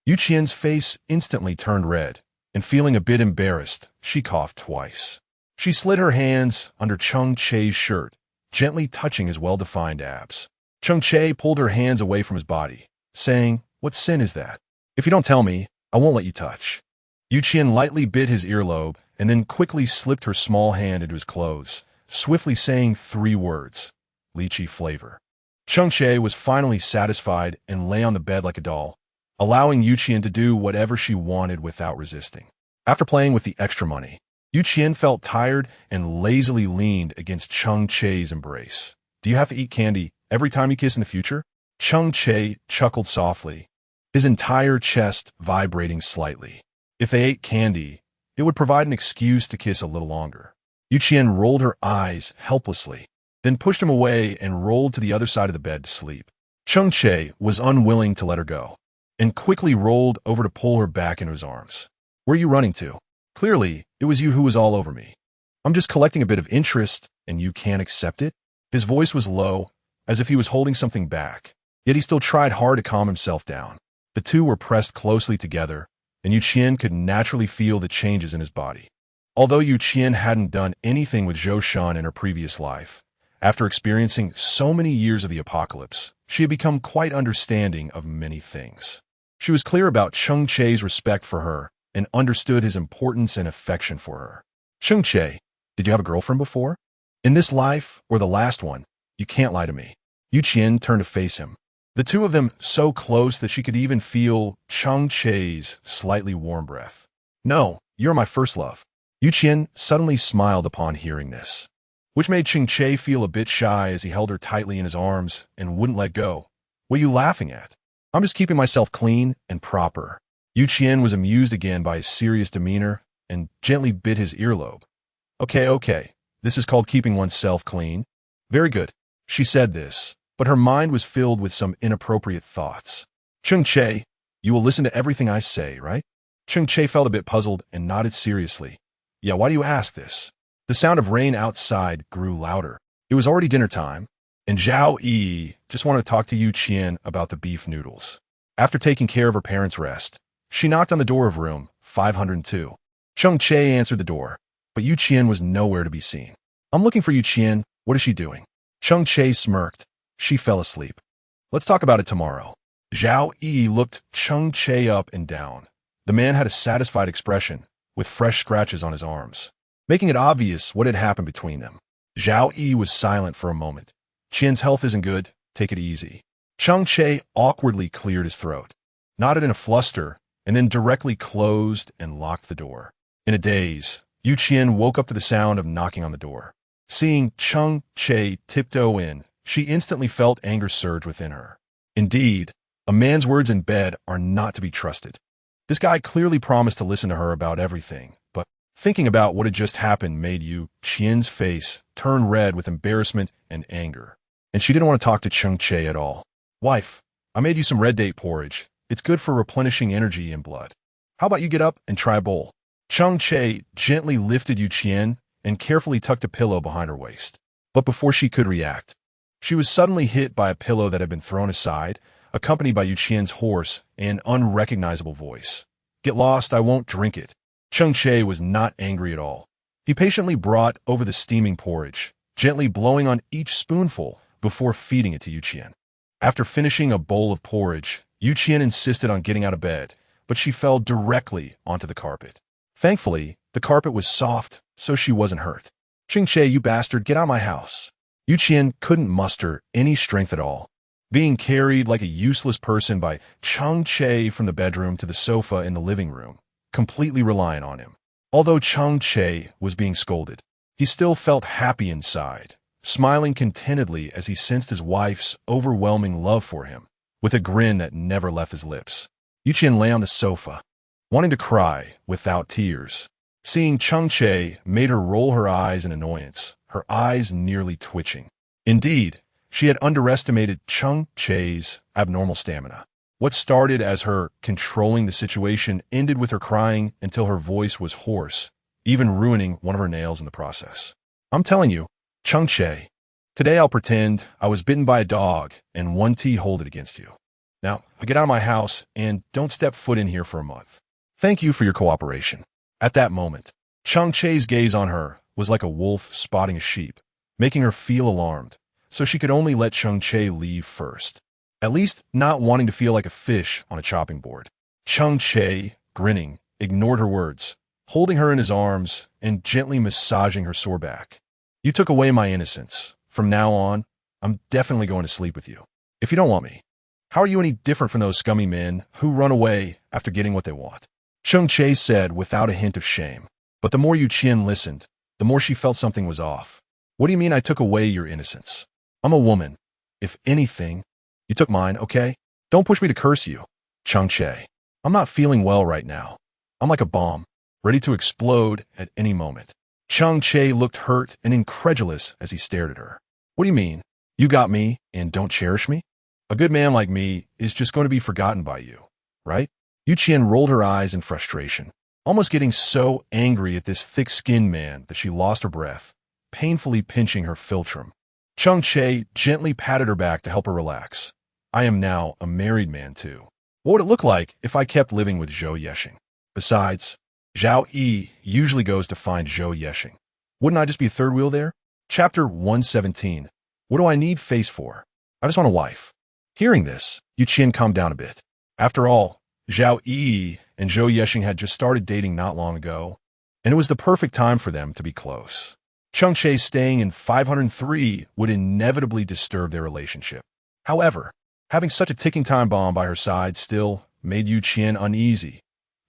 Qian's face instantly turned red, and feeling a bit embarrassed, she coughed twice. She slid her hands under Cheng Che's shirt, gently touching his well-defined abs. Cheng Che pulled her hands away from his body, saying, "What scent is that? If you don't tell me, I won't let you touch." Qian lightly bit his earlobe and then quickly slipped her small hand into his clothes, swiftly saying 3 words, "Lychee flavor." Cheng Che was finally satisfied and lay on the bed like a doll, allowing Qian to do whatever she wanted without resisting. After playing with the extra money, Qian felt tired and lazily leaned against Cheng Che's embrace. "Do you have to eat candy every time you kiss in the future?" Cheng Che chuckled softly, his entire chest vibrating slightly. If they ate candy, it would provide an excuse to kiss a little longer. Qian rolled her eyes helplessly, then pushed him away and rolled to the other side of the bed to sleep. Cheng Che was unwilling to let her go, and quickly rolled over to pull her back into his arms. Where are you running to? Clearly, it was you who was all over me. I'm just collecting a bit of interest, and you can't accept it? His voice was low, as if he was holding something back, yet he still tried hard to calm himself down. The two were pressed closely together, and Qian could naturally feel the changes in his body. Although Qian hadn't done anything with Zhou Shan in her previous life, after experiencing so many years of the apocalypse, she had become quite understanding of many things. She was clear about Cheng Che's respect for her and understood his importance and affection for her. Cheng Che, did you have a girlfriend before? In this life, or the last one, you can't lie to me. Qian turned to face him. The two of them so close that she could even feel Cheng Che's slightly warm breath. No, you're my first love. Qian suddenly smiled upon hearing this, which made Cheng Che feel a bit shy as he held her tightly in his arms and wouldn't let go. What are you laughing at? I'm just keeping myself clean and proper. Qian was amused again by his serious demeanor and gently bit his earlobe. Okay, this is called keeping oneself clean. Very good. She said this, but her mind was filled with some inappropriate thoughts. Cheng Che, you will listen to everything I say, right? Cheng Che felt a bit puzzled and nodded seriously. Yeah, why do you ask this? The sound of rain outside grew louder. It was already dinner time, and Zhao Yi just wanted to talk to Qian about the beef noodles. After taking care of her parents' rest, she knocked on the door of room 502. Cheng Che answered the door, but Qian was nowhere to be seen. I'm looking for Qian. What is she doing? Cheng Che smirked. She fell asleep. Let's talk about it tomorrow. Zhao Yi looked Cheng Che up and down. The man had a satisfied expression, with fresh scratches on his arms, making it obvious what had happened between them. Zhao Yi was silent for a moment. Qian's health isn't good. Take it easy. Cheng Che awkwardly cleared his throat, nodded in a fluster, and then directly closed and locked the door. In a daze, Qian woke up to the sound of knocking on the door. Seeing Cheng Che tiptoe in, she instantly felt anger surge within her. Indeed, a man's words in bed are not to be trusted. This guy clearly promised to listen to her about everything, but thinking about what had just happened made Qian's face turn red with embarrassment and anger. And she didn't want to talk to Cheng Che at all. Wife, I made you some red date porridge. It's good for replenishing energy and blood. How about you get up and try a bowl? Cheng Che gently lifted Qian and carefully tucked a pillow behind her waist. But before she could react, she was suddenly hit by a pillow that had been thrown aside, accompanied by Qian's hoarse and unrecognizable voice. Get lost, I won't drink it. Cheng Che was not angry at all. He patiently brought over the steaming porridge, gently blowing on each spoonful before feeding it to Qian. After finishing a bowl of porridge, Qian insisted on getting out of bed, but she fell directly onto the carpet. Thankfully, the carpet was soft, so she wasn't hurt. Cheng Che, you bastard, get out of my house. Qian couldn't muster any strength at all, being carried like a useless person by Cheng Che from the bedroom to the sofa in the living room, completely reliant on him. Although Cheng Che was being scolded, he still felt happy inside, smiling contentedly as he sensed his wife's overwhelming love for him, with a grin that never left his lips. Qian lay on the sofa, wanting to cry without tears. Seeing Cheng Che made her roll her eyes in annoyance, her eyes nearly twitching. Indeed, she had underestimated Cheng Che's abnormal stamina. What started as her controlling the situation ended with her crying until her voice was hoarse, even ruining one of her nails in the process. I'm telling you, Cheng Che, today I'll pretend I was bitten by a dog and one T hold it against you. Now, get out of my house and don't step foot in here for a month. Thank you for your cooperation. At that moment, Cheng Che's gaze on her was like a wolf spotting a sheep, making her feel alarmed, so she could only let Cheng Che leave first, at least not wanting to feel like a fish on a chopping board. Cheng Che, grinning, ignored her words, holding her in his arms and gently massaging her sore back. You took away my innocence. From now on, I'm definitely going to sleep with you. If you don't want me, how are you any different from those scummy men who run away after getting what they want? Cheng Che said without a hint of shame. But the more Qian listened, the more she felt something was off. What do you mean I took away your innocence? I'm a woman. If anything, You took mine, okay? Don't push me to curse you. Cheng Che. I'm not feeling well right now. I'm like a bomb, ready to explode at any moment. Cheng Che looked hurt and incredulous as he stared at her. What do you mean? You got me and don't cherish me? A good man like me is just going to be forgotten by you, right? Qian rolled her eyes in frustration, almost getting so angry at this thick-skinned man that she lost her breath, painfully pinching her philtrum. Cheng Che gently patted her back to help her relax. I am now a married man too. What would it look like if I kept living with Zhou Yexing? Besides, Zhao Yi usually goes to find Zhou Yexing. Wouldn't I just be a third wheel there? Chapter 117. What do I need face for? I just want a wife. Hearing this, Qian calmed down a bit. After all, Zhao Yi and Zhou Yexing had just started dating not long ago, and it was the perfect time for them to be close. Cheng Che staying in 503 would inevitably disturb their relationship. However, having such a ticking time bomb by her side still made Qian uneasy.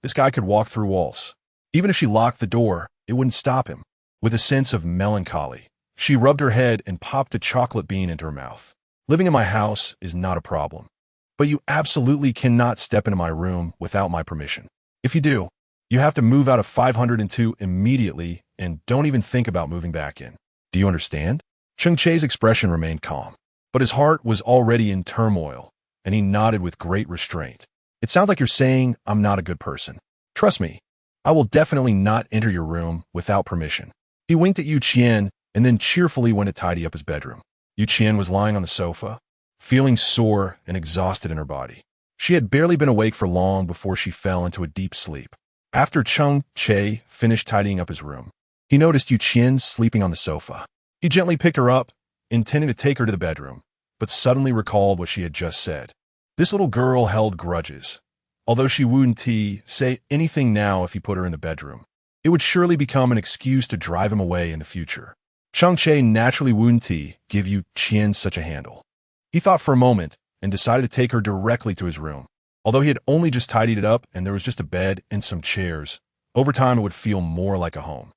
This guy could walk through walls. Even if she locked the door, it wouldn't stop him. With a sense of melancholy, she rubbed her head and popped a chocolate bean into her mouth. Living in my house is not a problem, but you absolutely cannot step into my room without my permission. If you do, you have to move out of 502 immediately and don't even think about moving back in. Do you understand? Cheng Che's expression remained calm, but his heart was already in turmoil, and he nodded with great restraint. It sounds like you're saying I'm not a good person. Trust me, I will definitely not enter your room without permission. He winked at Qian and then cheerfully went to tidy up his bedroom. Qian was lying on the sofa, feeling sore and exhausted in her body. She had barely been awake for long before she fell into a deep sleep. After Cheng Che finished tidying up his room, he noticed Qian sleeping on the sofa. He gently picked her up, intending to take her to the bedroom, but suddenly recalled what she had just said. This little girl held grudges. Although she wouldn't say anything now if he put her in the bedroom, it would surely become an excuse to drive him away in the future. Cheng Che naturally wouldn't give Qian such a handle. He thought for a moment and decided to take her directly to his room. Although he had only just tidied it up and there was just a bed and some chairs, over time it would feel more like a home.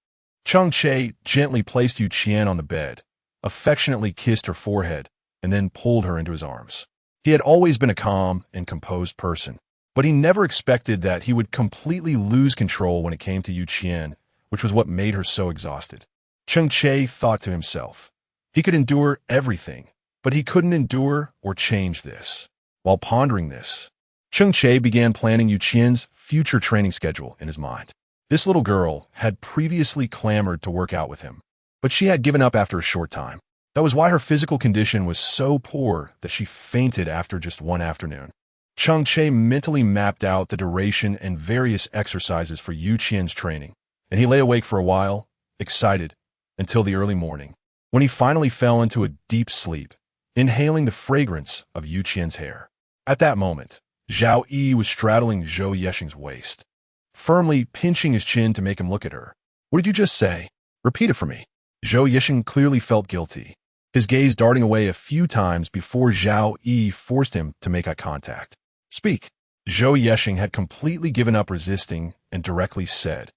Cheng Che gently placed Qian on the bed, affectionately kissed her forehead, and then pulled her into his arms. He had always been a calm and composed person, but he never expected that he would completely lose control when it came to Qian, which was what made her so exhausted. Cheng Che thought to himself, he could endure everything, but he couldn't endure or change this. While pondering this, Cheng Che began planning Qian's future training schedule in his mind. This little girl had previously clamored to work out with him, but she had given up after a short time. That was why her physical condition was so poor that she fainted after just one afternoon. Cheng Che mentally mapped out the duration and various exercises for Qian's training, and he lay awake for a while, excited, until the early morning, when he finally fell into a deep sleep, inhaling the fragrance of Qian's hair. At that moment, Zhao Yi was straddling Zhou Yexing's waist, firmly pinching his chin to make him look at her. What did you just say? Repeat it for me. Zhou Yexing clearly felt guilty, his gaze darting away a few times before Zhao Yi forced him to make eye contact. Speak. Zhou Yexing had completely given up resisting and directly said,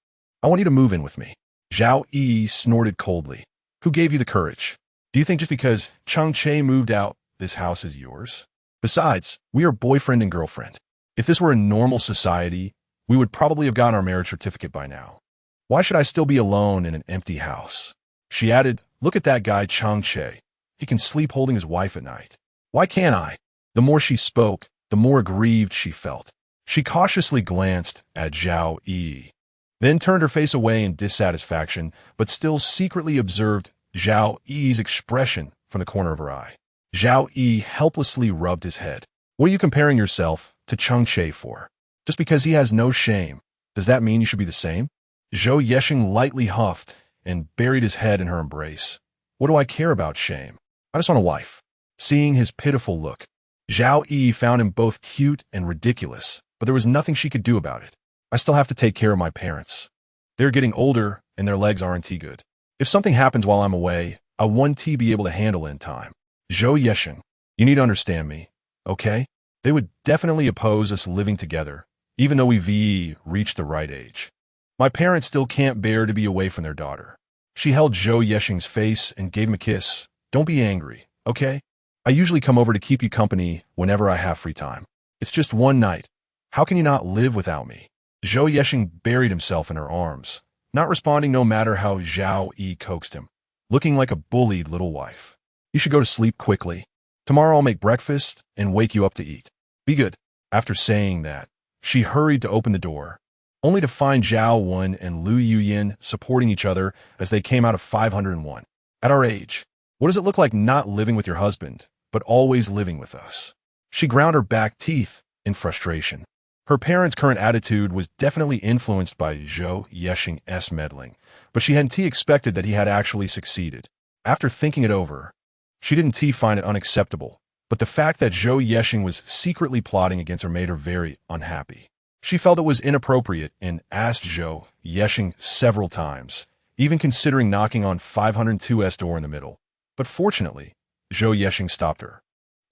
I want you to move in with me. Zhao Yi snorted coldly. Who gave you the courage? Do you think just because Cheng Che moved out, this house is yours? Besides, we are boyfriend and girlfriend. If this were a normal society, we would probably have gotten our marriage certificate by now. Why should I still be alone in an empty house? She added, look at that guy Cheng Che. He can sleep holding his wife at night. Why can't I? The more she spoke, the more aggrieved she felt. She cautiously glanced at Zhao Yi, then turned her face away in dissatisfaction, but still secretly observed Zhao Yi's expression from the corner of her eye. Zhao Yi helplessly rubbed his head. What are you comparing yourself to Cheng Che for? Just because he has no shame, does that mean you should be the same? Zhou Yexing lightly huffed and buried his head in her embrace. What do I care about shame? I just want a wife. Seeing his pitiful look, Zhao Yi found him both cute and ridiculous, but there was nothing she could do about it. I still have to take care of my parents. They're getting older and their legs aren't good. If something happens while I'm away, I won't be able to handle it in time. Zhou Yexing, you need to understand me, okay? They would definitely oppose us living together, even though we've reached the right age. My parents still can't bear to be away from their daughter. She held Zhou Yexing's face and gave him a kiss. Don't be angry, okay? I usually come over to keep you company whenever I have free time. It's just one night. How can you not live without me? Zhou Yexing buried himself in her arms, not responding no matter how Zhao Yi coaxed him, looking like a bullied little wife. You should go to sleep quickly. Tomorrow I'll make breakfast and wake you up to eat. Be good. After saying that, she hurried to open the door, only to find Zhao Wen and Lu Yuyin supporting each other as they came out of 501. At our age, what does it look like not living with your husband, but always living with us? She ground her back teeth in frustration. Her parents' current attitude was definitely influenced by Zhou Yexing's meddling, but she hadn't expected that he had actually succeeded. After thinking it over, she didn't find it unacceptable, but the fact that Zhou Yexing was secretly plotting against her made her very unhappy. She felt it was inappropriate and asked Zhou Yexing several times, even considering knocking on 502's door in the middle. But fortunately, Zhou Yexing stopped her.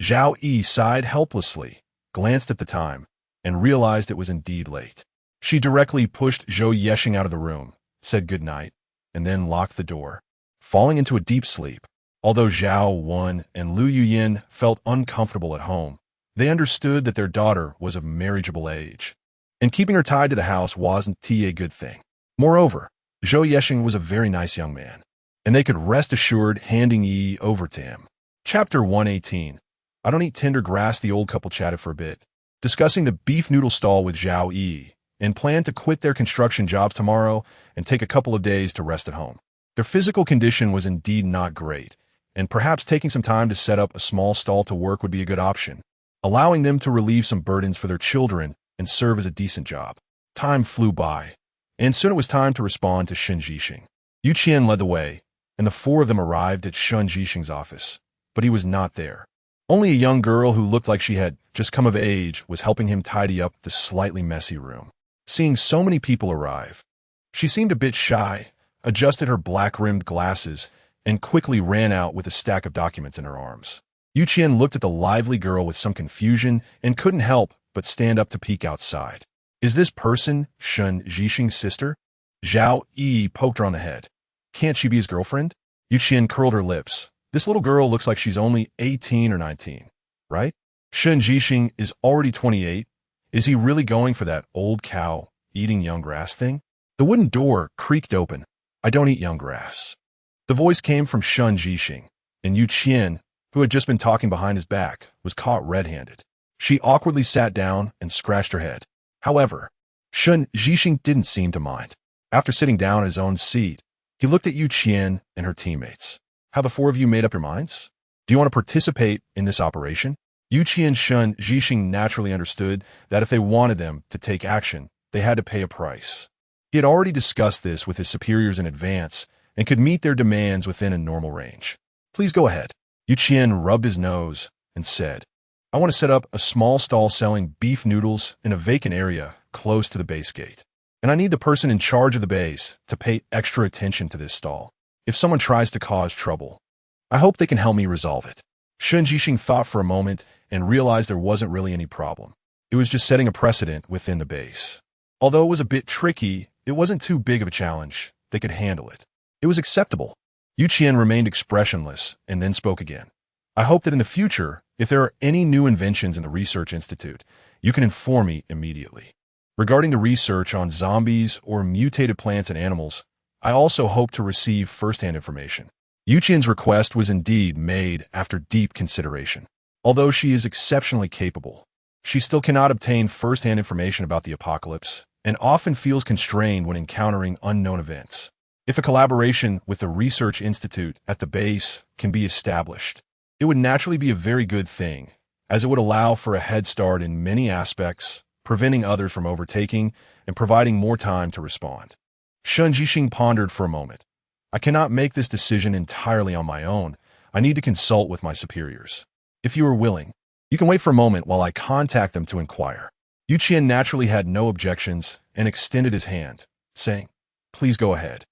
Zhao Yi sighed helplessly, glanced at the time, and realized it was indeed late. She directly pushed Zhou Yexing out of the room, said goodnight, and then locked the door, falling into a deep sleep. Although Zhao Wen and Lu Yuyin felt uncomfortable at home, they understood that their daughter was of marriageable age, and keeping her tied to the house wasn't a good thing. Moreover, Zhou Yexing was a very nice young man, and they could rest assured handing Yi over to him. Chapter 118. I don't eat tender grass. The old couple chatted for a bit, discussing the beef noodle stall with Zhao Yi, and planned to quit their construction jobs tomorrow and take a couple of days to rest at home. Their physical condition was indeed not great, and perhaps taking some time to set up a small stall to work would be a good option, allowing them to relieve some burdens for their children and serve as a decent job. Time flew by, and soon it was time to respond to Shen Zhixing. Qian led the way, and the four of them arrived at Shen Zhixing's office, but he was not there. Only a young girl who looked like she had just come of age was helping him tidy up the slightly messy room. Seeing so many people arrive, she seemed a bit shy, adjusted her black-rimmed glasses, and quickly ran out with a stack of documents in her arms. Qian looked at the lively girl with some confusion and couldn't help but stand up to peek outside. Is this person Shen Zhixing's sister? Zhao Yi poked her on the head. Can't she be his girlfriend? Qian curled her lips. This little girl looks like she's only 18 or 19, right? Shen Zhixing is already 28. Is he really going for that old cow eating young grass thing? The wooden door creaked open. I don't eat young grass. The voice came from Shen Zhixing, and Qian, who had just been talking behind his back, was caught red-handed. She awkwardly sat down and scratched her head. However, Shen Zhixing didn't seem to mind. After sitting down at his own seat, he looked at Qian and her teammates. Have the four of you made up your minds? Do you want to participate in this operation? Qian and Shen Zhixing naturally understood that if they wanted them to take action, they had to pay a price. He had already discussed this with his superiors in advance and could meet their demands within a normal range. Please go ahead. Qian rubbed his nose and said, I want to set up a small stall selling beef noodles in a vacant area close to the base gate. And I need the person in charge of the base to pay extra attention to this stall. If someone tries to cause trouble, I hope they can help me resolve it. Shen Zhixing thought for a moment and realized there wasn't really any problem. It was just setting a precedent within the base. Although it was a bit tricky, it wasn't too big of a challenge. They could handle it. It was acceptable. Qian remained expressionless and then spoke again. I hope that in the future, if there are any new inventions in the Research Institute, you can inform me immediately. Regarding the research on zombies or mutated plants and animals, I also hope to receive first-hand information. Qian's request was indeed made after deep consideration. Although she is exceptionally capable, she still cannot obtain first-hand information about the apocalypse and often feels constrained when encountering unknown events. If a collaboration with the Research Institute at the base can be established, it would naturally be a very good thing, as it would allow for a head start in many aspects, preventing others from overtaking and providing more time to respond. Shen Zhixing pondered for a moment. I cannot make this decision entirely on my own. I need to consult with my superiors. If you are willing, you can wait for a moment while I contact them to inquire. Qian naturally had no objections and extended his hand, saying, Please go ahead.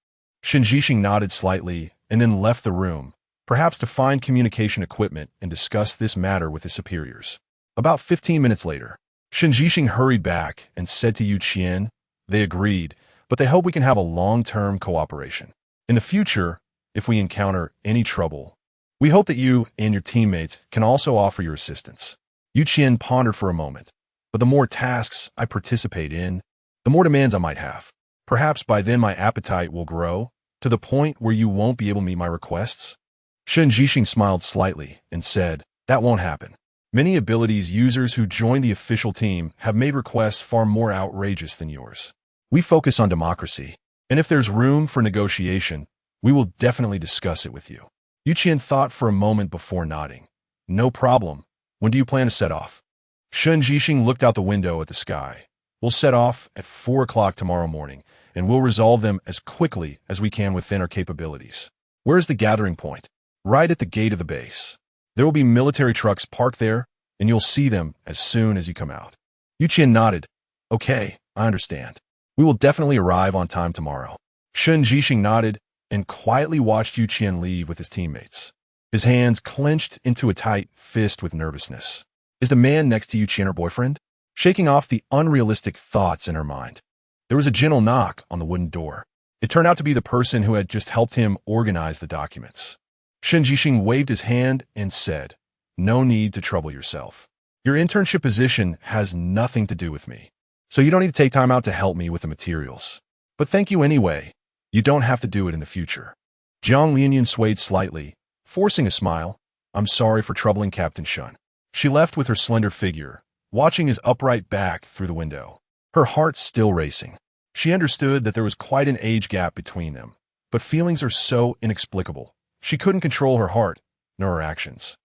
Shen Zhixing nodded slightly and then left the room, perhaps to find communication equipment and discuss this matter with his superiors. About 15 minutes later, Shen Zhixing hurried back and said to Qian, they agreed, but they hope we can have a long-term cooperation. In the future, if we encounter any trouble, We hope that you and your teammates can also offer your assistance. Qian pondered for a moment. But the more tasks I participate in, the more demands I might have. Perhaps by then my appetite will grow to the point where you won't be able to meet my requests. Cheng Che smiled slightly and said, that won't happen. Many abilities users who join the official team have made requests far more outrageous than yours. We focus on democracy, and if there's room for negotiation, we will definitely discuss it with you. Qian thought for a moment before nodding. No problem. When do you plan to set off? Cheng Che looked out the window at the sky. We'll set off at 4 o'clock tomorrow morning, and we'll resolve them as quickly as we can within our capabilities. Where's the gathering point? Right at the gate of the base. There will be military trucks parked there, and you'll see them as soon as you come out. Qian nodded. Okay, I understand. We will definitely arrive on time tomorrow. Cheng Che nodded and quietly watched Qian leave with his teammates. His hands clenched into a tight fist with nervousness. Is the man next to Qian her boyfriend? Shaking off the unrealistic thoughts in her mind. There was a gentle knock on the wooden door. It turned out to be the person who had just helped him organize the documents. Cheng Che waved his hand and said, no need to trouble yourself. Your internship position has nothing to do with me, so you don't need to take time out to help me with the materials. But thank you anyway. You don't have to do it in the future. Jiang Lianyan swayed slightly, forcing a smile. I'm sorry for troubling Captain Shun. She left with her slender figure, watching his upright back through the window, her heart still racing. She understood that there was quite an age gap between them, but feelings are so inexplicable. She couldn't control her heart, nor her actions.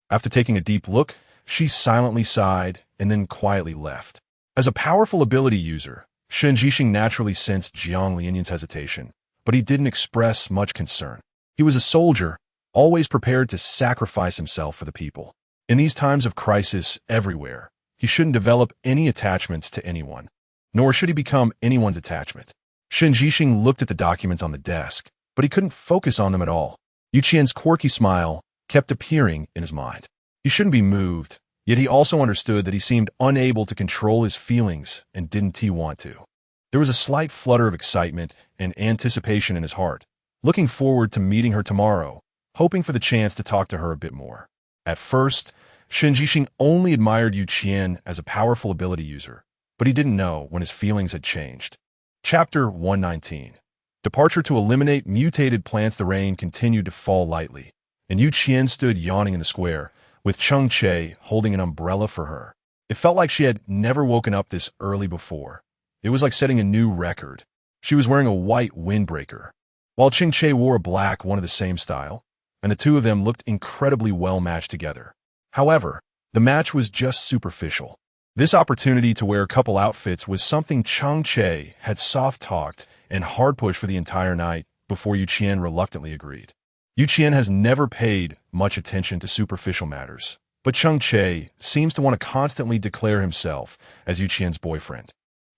After taking a deep look, she silently sighed and then quietly left. As a powerful ability user, Cheng Che naturally sensed Jiang Lianyan's hesitation, but he didn't express much concern. He was a soldier, always prepared to sacrifice himself for the people. In these times of crisis everywhere, he shouldn't develop any attachments to anyone, nor should he become anyone's attachment. Cheng Che looked at the documents on the desk, but he couldn't focus on them at all. Qian's quirky smile kept appearing in his mind. He shouldn't be moved, yet he also understood that he seemed unable to control his feelings and didn't he want to. There was a slight flutter of excitement and anticipation in his heart, looking forward to meeting her tomorrow, hoping for the chance to talk to her a bit more. At first, Cheng Che only admired Qian as a powerful ability user, but he didn't know when his feelings had changed. Chapter 119. Departure to eliminate mutated plants. The rain continued to fall lightly, and Qian stood yawning in the square, with Cheng Che holding an umbrella for her. It felt like she had never woken up this early before. It was like setting a new record. She was wearing a white windbreaker, while Cheng Che wore a black one of the same style, and the two of them looked incredibly well matched together. However, the match was just superficial. This opportunity to wear a couple outfits was something Cheng Che had soft-talked and hard-pushed for the entire night before Qian reluctantly agreed. Qian has never paid much attention to superficial matters, but Cheng Che seems to want to constantly declare himself as Qian's boyfriend,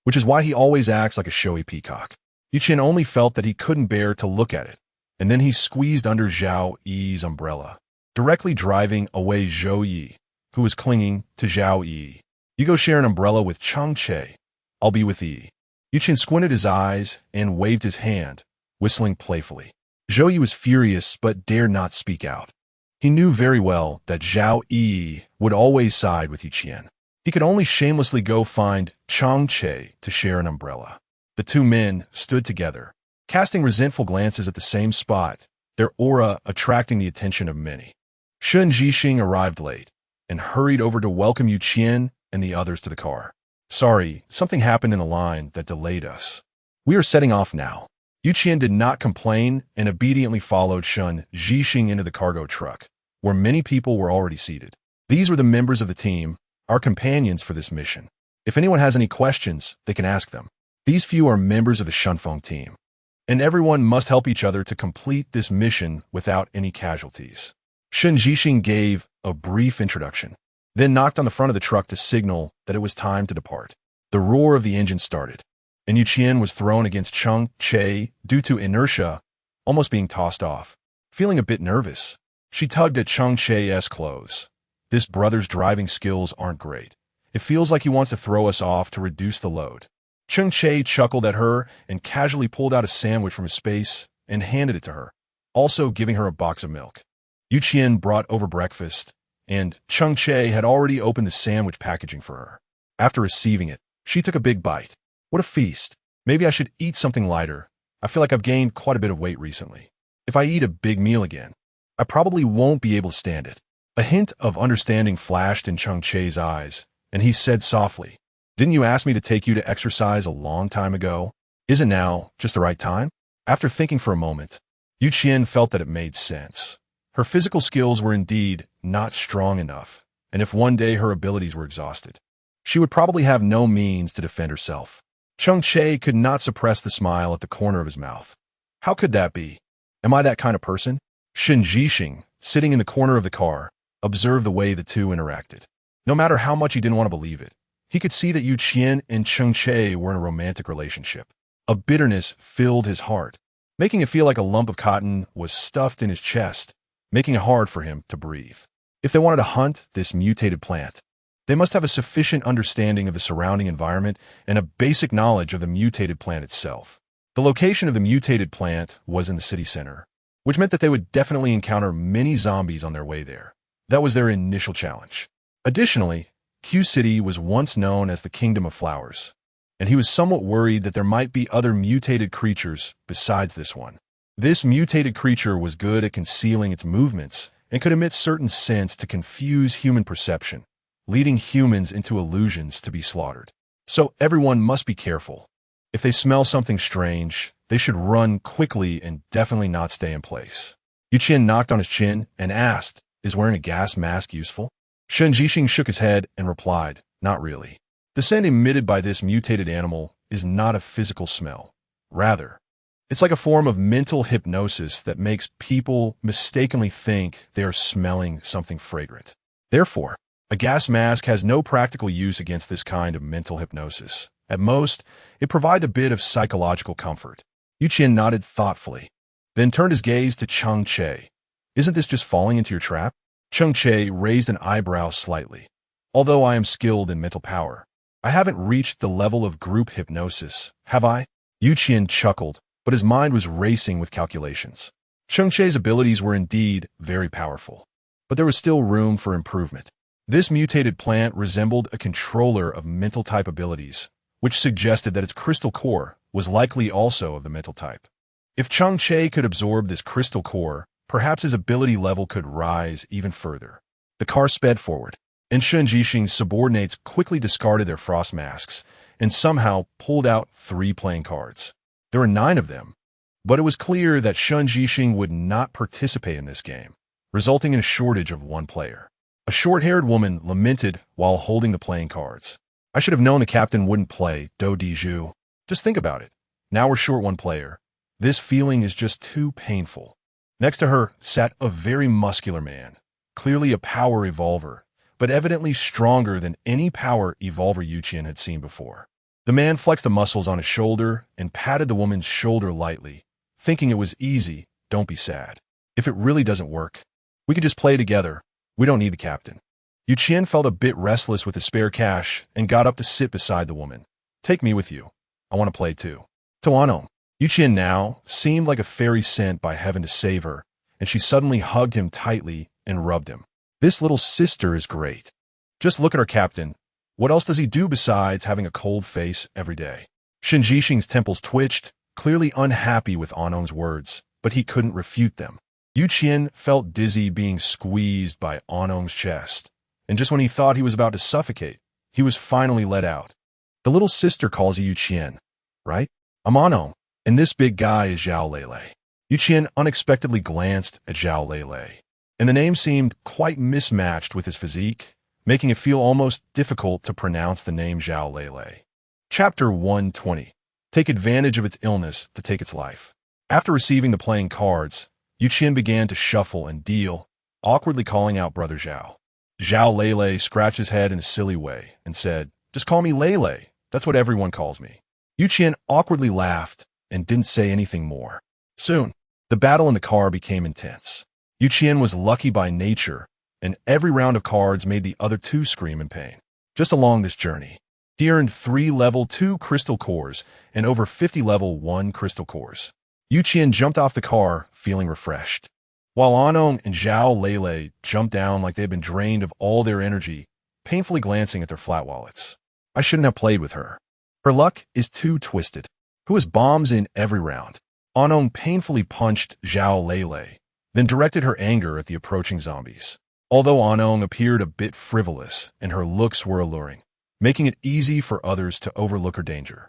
which is why he always acts like a showy peacock. Qian only felt that he couldn't bear to look at it, and then he squeezed under Zhao Yi's umbrella, directly driving away Zhou Yi, who was clinging to Zhao Yi. You go share an umbrella with Cheng Che. I'll be with Yi. Qian squinted his eyes and waved his hand, whistling playfully. Zhou Yi was furious but dared not speak out. He knew very well that Zhao Yi would always side with Qian. He could only shamelessly go find Cheng Che to share an umbrella. The two men stood together, casting resentful glances at the same spot, their aura attracting the attention of many. Cheng Che arrived late and hurried over to welcome Qian and the others to the car. Sorry, something happened in the line that delayed us. We are setting off now. Qian did not complain and obediently followed Cheng Che into the cargo truck, where many people were already seated. These were the members of the team, our companions for this mission. If anyone has any questions, they can ask them. These few are members of the Shunfeng team, and everyone must help each other to complete this mission without any casualties. Cheng Che gave a brief introduction, then knocked on the front of the truck to signal that it was time to depart. The roar of the engine started, and Qian was thrown against Cheng Che due to inertia, almost being tossed off. Feeling a bit nervous, she tugged at Cheng Che's clothes. This brother's driving skills aren't great. It feels like he wants to throw us off to reduce the load. Cheng Che chuckled at her and casually pulled out a sandwich from his space and handed it to her, also giving her a box of milk. Qian brought over breakfast, and Cheng Che had already opened the sandwich packaging for her. After receiving it, she took a big bite. What a feast. Maybe I should eat something lighter. I feel like I've gained quite a bit of weight recently. If I eat a big meal again, I probably won't be able to stand it. A hint of understanding flashed in Cheng Che's eyes, and he said softly, "Didn't you ask me to take you to exercise a long time ago? Isn't now just the right time?" After thinking for a moment, Qian felt that it made sense. Her physical skills were indeed not strong enough, and if one day her abilities were exhausted, she would probably have no means to defend herself. Cheng Che could not suppress the smile at the corner of his mouth. How could that be? Am I that kind of person? Shen Jixing, sitting in the corner of the car, observed the way the two interacted. No matter how much he didn't want to believe it, he could see that Qian and Cheng Che were in a romantic relationship. A bitterness filled his heart, making it feel like a lump of cotton was stuffed in his chest, making it hard for him to breathe. If they wanted to hunt this mutated plant, they must have a sufficient understanding of the surrounding environment and a basic knowledge of the mutated plant itself. The location of the mutated plant was in the city center, which meant that they would definitely encounter many zombies on their way there. That was their initial challenge. Additionally, Q City was once known as the Kingdom of Flowers, and he was somewhat worried that there might be other mutated creatures besides this one. This mutated creature was good at concealing its movements and could emit certain scents to confuse human perception, leading humans into illusions to be slaughtered. So everyone must be careful. If they smell something strange, they should run quickly and definitely not stay in place. Qian knocked on his chin and asked, "Is wearing a gas mask useful?" Shen Jixing shook his head and replied, "Not really. The scent emitted by this mutated animal is not a physical smell. Rather, it's like a form of mental hypnosis that makes people mistakenly think they are smelling something fragrant. Therefore, a gas mask has no practical use against this kind of mental hypnosis. At most, it provides a bit of psychological comfort." Qian nodded thoughtfully, then turned his gaze to Cheng Che. "Isn't this just falling into your trap?" Cheng Che raised an eyebrow slightly. "Although I am skilled in mental power, I haven't reached the level of group hypnosis, have I?" Qian chuckled, but his mind was racing with calculations. Cheng Che's abilities were indeed very powerful, but there was still room for improvement. This mutated plant resembled a controller of mental type abilities, which suggested that its crystal core was likely also of the mental type. If Cheng Che could absorb this crystal core, perhaps his ability level could rise even further. The car sped forward, and Shen Jixing's subordinates quickly discarded their frost masks and somehow pulled out 3 playing cards. There were 9 of them, but it was clear that Shen Jixing would not participate in this game, resulting in a shortage of 1 player. A short-haired woman lamented while holding the playing cards. "I should have known the captain wouldn't play Do Di Zhu. Just think about it. Now we're short 1 player. This feeling is just too painful." Next to her sat a very muscular man, clearly a power evolver, but evidently stronger than any power evolver Qian had seen before. The man flexed the muscles on his shoulder and patted the woman's shoulder lightly, thinking it was easy. "Don't be sad. If it really doesn't work, we can just play together. We don't need the captain." Qian felt a bit restless with his spare cash and got up to sit beside the woman. "Take me with you. I want to play too." Tuano. Qian now seemed like a fairy sent by heaven to save her, and she suddenly hugged him tightly and rubbed him. "This little sister is great. Just look at our captain. What else does he do besides having a cold face every day?" Shen Jixing's temples twitched, clearly unhappy with Anong's words, but he couldn't refute them. Qian felt dizzy being squeezed by Anong's chest, and just when he thought he was about to suffocate, he was finally let out. "The little sister calls you Qian, right? I'm Anong, and this big guy is Zhao Lele." Qian unexpectedly glanced at Zhao Lele, and the name seemed quite mismatched with his physique, making it feel almost difficult to pronounce the name Zhao Lele. Chapter 120. Take advantage of its illness to take its life. After receiving the playing cards, Qian began to shuffle and deal, awkwardly calling out Brother Zhao. Zhao Lele scratched his head in a silly way and said, "Just call me Lele. That's what everyone calls me." Qian awkwardly laughed and didn't say anything more. Soon, the battle in the car became intense. Qian was lucky by nature, and every round of cards made the other 2 scream in pain. Just along this journey, he earned 3 level 2 crystal cores and over 50 level 1 crystal cores. Qian jumped off the car, feeling refreshed. while Anong and Zhao Lele jumped down like they had been drained of all their energy, painfully glancing at their flat wallets. I shouldn't have played with her. Her luck is too twisted. Who has bombs in every round? Anong painfully punched Zhao Lele, then directed her anger at the approaching zombies. Although Anong appeared a bit frivolous and her looks were alluring, making it easy for others to overlook her danger.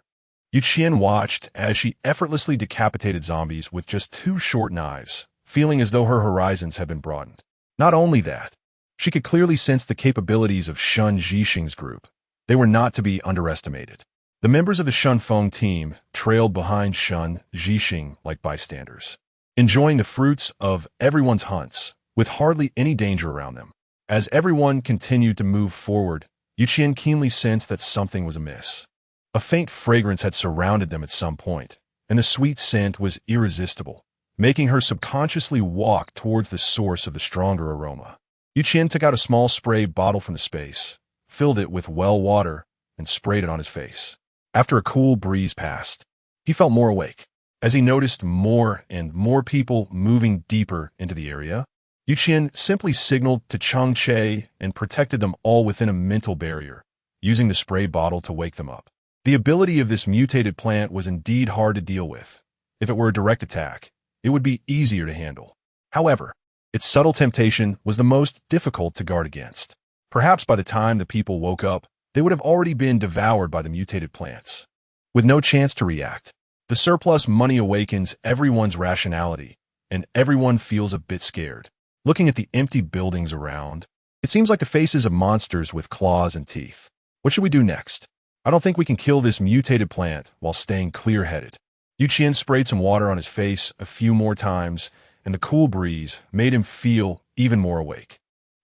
Qian watched as she effortlessly decapitated zombies with just 2 short knives, feeling as though her horizons had been broadened. Not only that, she could clearly sense the capabilities of Shun Zhixing's group. They were not to be underestimated. The members of the Shun Feng team trailed behind Shun Zhixing like bystanders, enjoying the fruits of everyone's hunts, with hardly any danger around them. As everyone continued to move forward, Qian keenly sensed that something was amiss. A faint fragrance had surrounded them at some point, and the sweet scent was irresistible, making her subconsciously walk towards the source of the stronger aroma. Qian took out a small spray bottle from the space, filled it with well water, and sprayed it on his face. After a cool breeze passed, he felt more awake. As he noticed more and more people moving deeper into the area, Qian simply signaled to Cheng Che and protected them all within a mental barrier, using the spray bottle to wake them up. The ability of this mutated plant was indeed hard to deal with. If it were a direct attack, it would be easier to handle. However, its subtle temptation was the most difficult to guard against. Perhaps by the time the people woke up, they would have already been devoured by the mutated plants. With no chance to react, the surplus money awakens everyone's rationality, and everyone feels a bit scared. Looking at the empty buildings around, it seems like the faces of monsters with claws and teeth. What should we do next? I don't think we can kill this mutated plant while staying clear-headed. Qian sprayed some water on his face a few more times, and the cool breeze made him feel even more awake.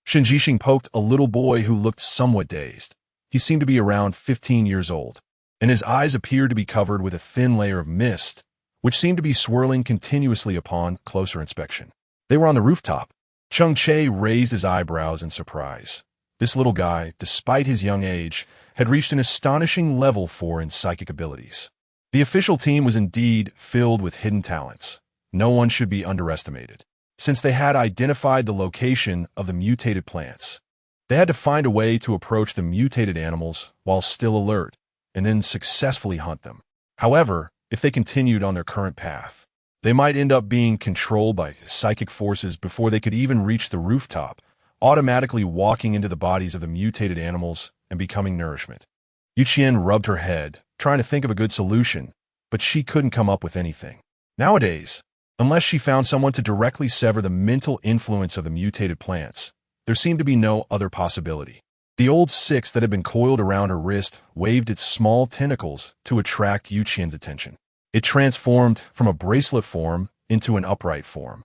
Shun Zhixing poked a little boy who looked somewhat dazed. He seemed to be around 15 years old, and his eyes appeared to be covered with a thin layer of mist, which seemed to be swirling continuously upon closer inspection. They were on the rooftop. Cheng Che raised his eyebrows in surprise. This little guy, despite his young age, had reached an astonishing level 4 in psychic abilities. The official team was indeed filled with hidden talents. No one should be underestimated. Since they had identified the location of the mutated plants, they had to find a way to approach the mutated animals while still alert, and then successfully hunt them. However, if they continued on their current path, they might end up being controlled by psychic forces before they could even reach the rooftop, automatically walking into the bodies of the mutated animals and becoming nourishment. Qian rubbed her head, trying to think of a good solution, but she couldn't come up with anything. Nowadays, unless she found someone to directly sever the mental influence of the mutated plants, there seemed to be no other possibility. The old six that had been coiled around her wrist waved its small tentacles to attract Qian's attention. It transformed from a bracelet form into an upright form,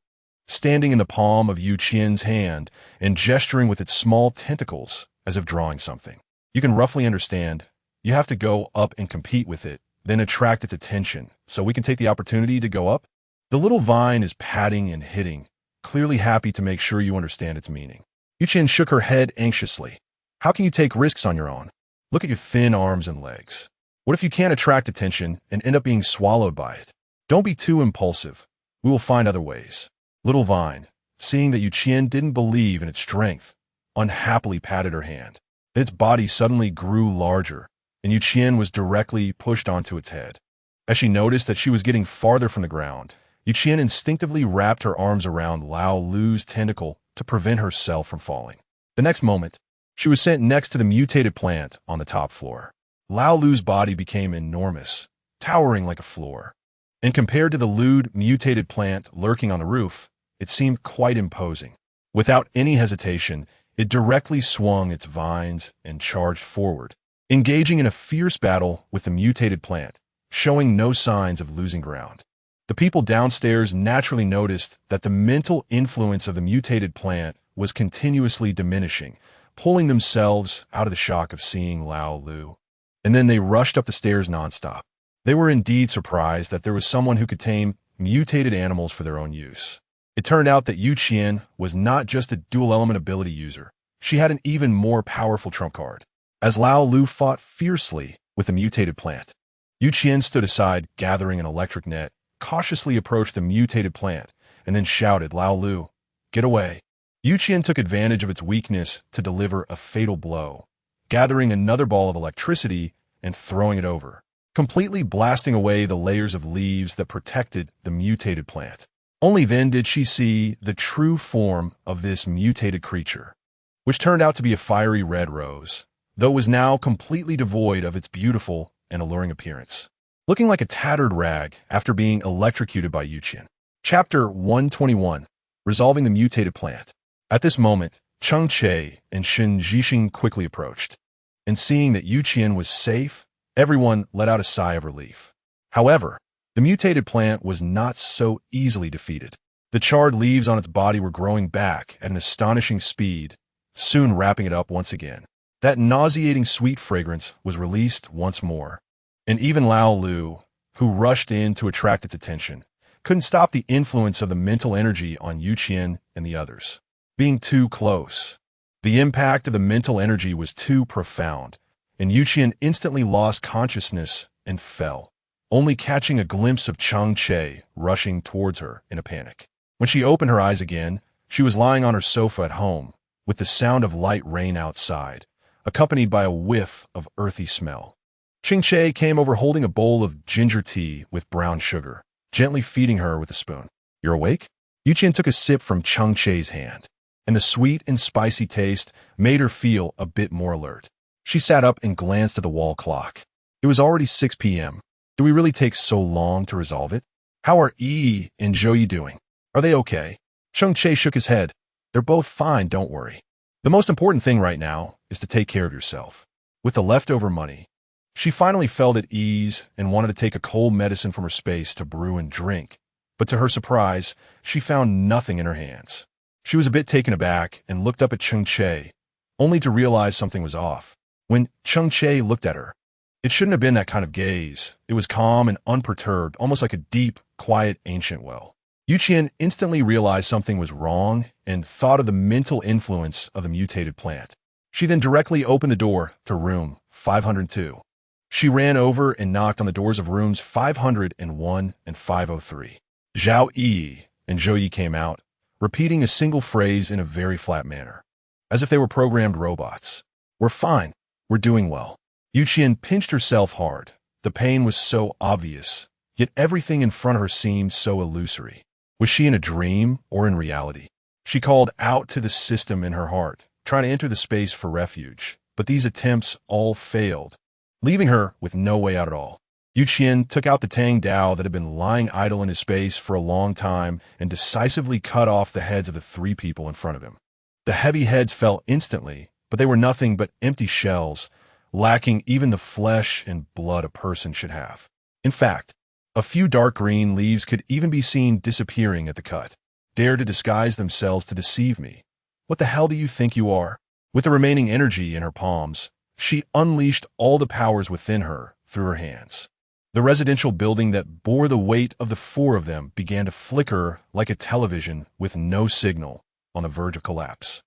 standing in the palm of Qian's hand and gesturing with its small tentacles as if drawing something. You can roughly understand, you have to go up and compete with it, then attract its attention, so we can take the opportunity to go up. The little vine is patting and hitting, clearly happy to make sure you understand its meaning. Qian shook her head anxiously. How can you take risks on your own? Look at your thin arms and legs. What if you can't attract attention and end up being swallowed by it? Don't be too impulsive. We will find other ways. Little vine, seeing that Qian didn't believe in its strength, unhappily patted her hand. Then its body suddenly grew larger, and Qian was directly pushed onto its head. As she noticed that she was getting farther from the ground, Qian instinctively wrapped her arms around Lao Lu's tentacle to prevent herself from falling. The next moment, she was sent next to the mutated plant on the top floor. Lao Lu's body became enormous, towering like a floor. And compared to the lewd, mutated plant lurking on the roof, it seemed quite imposing. Without any hesitation, it directly swung its vines and charged forward, engaging in a fierce battle with the mutated plant, showing no signs of losing ground. The people downstairs naturally noticed that the mental influence of the mutated plant was continuously diminishing, pulling themselves out of the shock of seeing Lao Lu. And then they rushed up the stairs nonstop. They were indeed surprised that there was someone who could tame mutated animals for their own use. It turned out that Qian was not just a dual-element ability user. She had an even more powerful trump card. As Lao Lu fought fiercely with the mutated plant, Qian stood aside, gathering an electric net, cautiously approached the mutated plant, and then shouted, "Lao Lu, Get away. Qian took advantage of its weakness to deliver a fatal blow, gathering another ball of electricity and throwing it over, completely blasting away the layers of leaves that protected the mutated plant. Only then did she see the true form of this mutated creature, which turned out to be a fiery red rose, though it was now completely devoid of its beautiful and alluring appearance, looking like a tattered rag after being electrocuted by Qian. Chapter 121. Resolving the mutated plant. At this moment, Cheng Che and Shen Zhixing quickly approached, and seeing that Qian was safe, everyone let out a sigh of relief. However, the mutated plant was not so easily defeated. The charred leaves on its body were growing back at an astonishing speed, soon wrapping it up once again. That nauseating sweet fragrance was released once more, and even Lao Lu, who rushed in to attract its attention, couldn't stop the influence of the mental energy on Qian and the others. Being too close, the impact of the mental energy was too profound, and Qian instantly lost consciousness and fell, only catching a glimpse of Cheng Che rushing towards her in a panic. When she opened her eyes again, she was lying on her sofa at home, with the sound of light rain outside, accompanied by a whiff of earthy smell. Cheng Che came over holding a bowl of ginger tea with brown sugar, gently feeding her with a spoon. "You're awake?" Qian took a sip from Cheng Che's hand, and the sweet and spicy taste made her feel a bit more alert. She sat up and glanced at the wall clock. It was already 6 p.m. Do we really take so long to resolve it? How are Yi and Zhou doing? Are they okay? Cheng Che shook his head. They're both fine, don't worry. The most important thing right now is to take care of yourself. With the leftover money, she finally felt at ease and wanted to take a cold medicine from her space to brew and drink, but to her surprise, she found nothing in her hands. She was a bit taken aback and looked up at Cheng Che, only to realize something was off. When Cheng Che looked at her, it shouldn't have been that kind of gaze. It was calm and unperturbed, almost like a deep, quiet, ancient well. Qian instantly realized something was wrong and thought of the mental influence of the mutated plant. She then directly opened the door to room 502. She ran over and knocked on the doors of rooms 501 and 503. Zhao Yi and Zhou Yi came out, repeating a single phrase in a very flat manner, as if they were programmed robots. "We're fine. We're doing well." Qian pinched herself hard. The pain was so obvious, yet everything in front of her seemed so illusory. Was she in a dream or in reality? She called out to the system in her heart, trying to enter the space for refuge, but these attempts all failed, leaving her with no way out at all. Qian took out the Tang Dao that had been lying idle in his space for a long time and decisively cut off the heads of the 3 people in front of him. The heavy heads fell instantly, but they were nothing but empty shells, lacking even the flesh and blood a person should have. In fact, a few dark green leaves could even be seen disappearing at the cut. "Dare to disguise themselves to deceive me. What the hell do you think you are?" With the remaining energy in her palms, she unleashed all the powers within her through her hands. The residential building that bore the weight of the 4 of them began to flicker like a television with no signal, on the verge of collapse.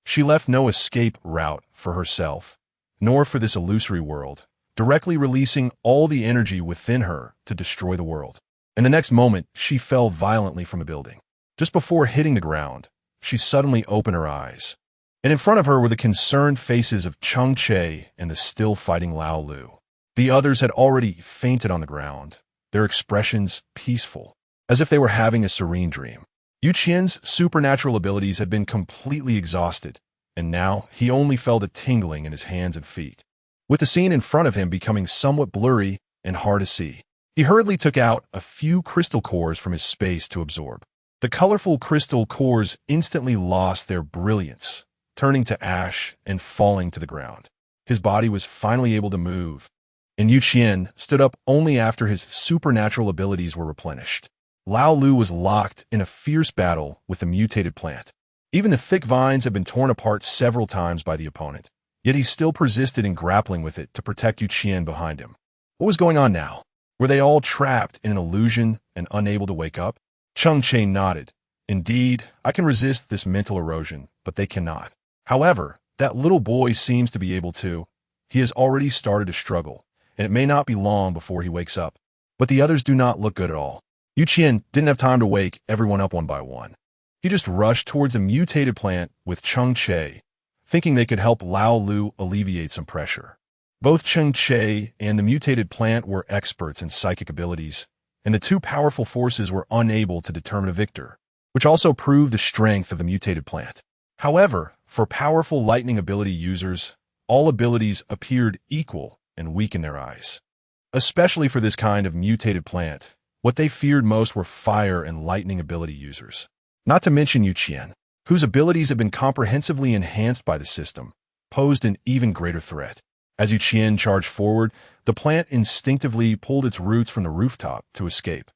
She left no escape route for herself, nor for this illusory world, directly releasing all the energy within her to destroy the world. In the next moment, she fell violently from the building. Just before hitting the ground, she suddenly opened her eyes, and in front of her were the concerned faces of Cheng Che and the still fighting Lao Lu. The others had already fainted on the ground, their expressions peaceful, as if they were having a serene dream. Qian's supernatural abilities had been completely exhausted, and now he only felt a tingling in his hands and feet, with the scene in front of him becoming somewhat blurry and hard to see. He hurriedly took out a few crystal cores from his space to absorb. The colorful crystal cores instantly lost their brilliance, turning to ash and falling to the ground. His body was finally able to move, and Qian stood up only after his supernatural abilities were replenished. Lao Lu was locked in a fierce battle with the mutated plant. Even the thick vines had been torn apart several times by the opponent, yet he still persisted in grappling with it to protect Qian behind him. What was going on now? Were they all trapped in an illusion and unable to wake up? Cheng Che nodded. "Indeed, I can resist this mental erosion, but they cannot. However, that little boy seems to be able to. He has already started to struggle, and it may not be long before he wakes up. But the others do not look good at all." Qian didn't have time to wake everyone up one by one. He just rushed towards a mutated plant with Cheng Che, thinking they could help Lao Lu alleviate some pressure. Both Cheng Che and the mutated plant were experts in psychic abilities, and the two powerful forces were unable to determine a victor, which also proved the strength of the mutated plant. However, for powerful lightning ability users, all abilities appeared equal and weak in their eyes. Especially for this kind of mutated plant, what they feared most were fire and lightning ability users. Not to mention Qian, whose abilities had been comprehensively enhanced by the system, posed an even greater threat. As Qian charged forward, the plant instinctively pulled its roots from the rooftop to escape,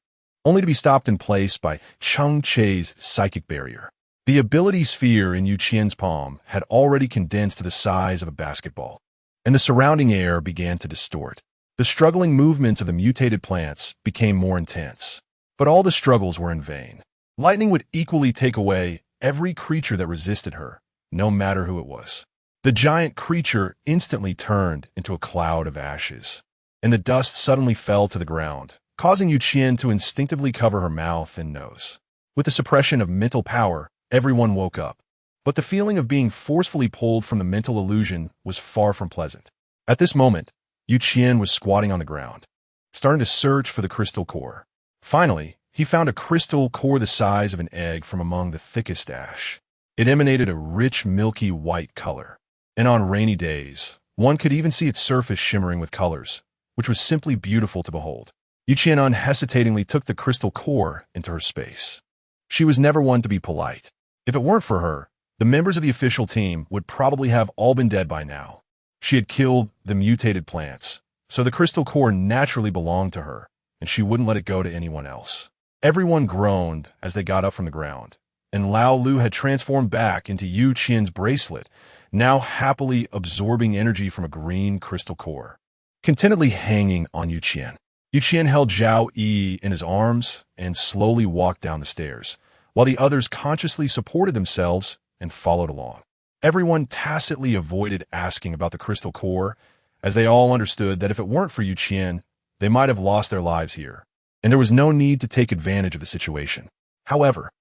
only to be stopped in place by Cheng Che's psychic barrier. The ability sphere in Qian's palm had already condensed to the size of a basketball, and the surrounding air began to distort. The struggling movements of the mutated plants became more intense, but all the struggles were in vain. Lightning would equally take away every creature that resisted her, no matter who it was. The giant creature instantly turned into a cloud of ashes, and the dust suddenly fell to the ground, causing Qian to instinctively cover her mouth and nose. With the suppression of mental power, everyone woke up, but the feeling of being forcefully pulled from the mental illusion was far from pleasant. At this moment, Qian was squatting on the ground, starting to search for the crystal core. Finally, he found a crystal core the size of an egg from among the thickest ash. It emanated a rich, milky white color, and on rainy days, one could even see its surface shimmering with colors, which was simply beautiful to behold. Qian unhesitatingly took the crystal core into her space. She was never one to be polite. If it weren't for her, the members of the official team would probably have all been dead by now. She had killed the mutated plants, so the crystal core naturally belonged to her, and she wouldn't let it go to anyone else. Everyone groaned as they got up from the ground, and Lao Lu had transformed back into Qian's bracelet, now happily absorbing energy from a green crystal core. Contentedly hanging on Qian, Qian held Zhao Yi in his arms and slowly walked down the stairs, while the others consciously supported themselves and followed along. Everyone tacitly avoided asking about the crystal core, as they all understood that if it weren't for Qian, they might have lost their lives here, and there was no need to take advantage of the situation. However,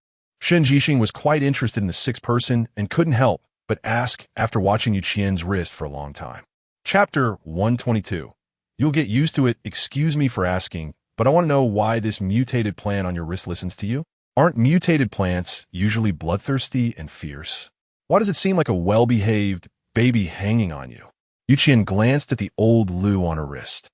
Shen Jixing was quite interested in the sixth person and couldn't help but ask after watching Qian's wrist for a long time. Chapter 122. You'll get used to it. Excuse me for asking, but I want to know why this mutated plant on your wrist listens to you. Aren't mutated plants usually bloodthirsty and fierce? Why does it seem like a well-behaved baby hanging on you? Qian glanced at the old Lu on her wrist,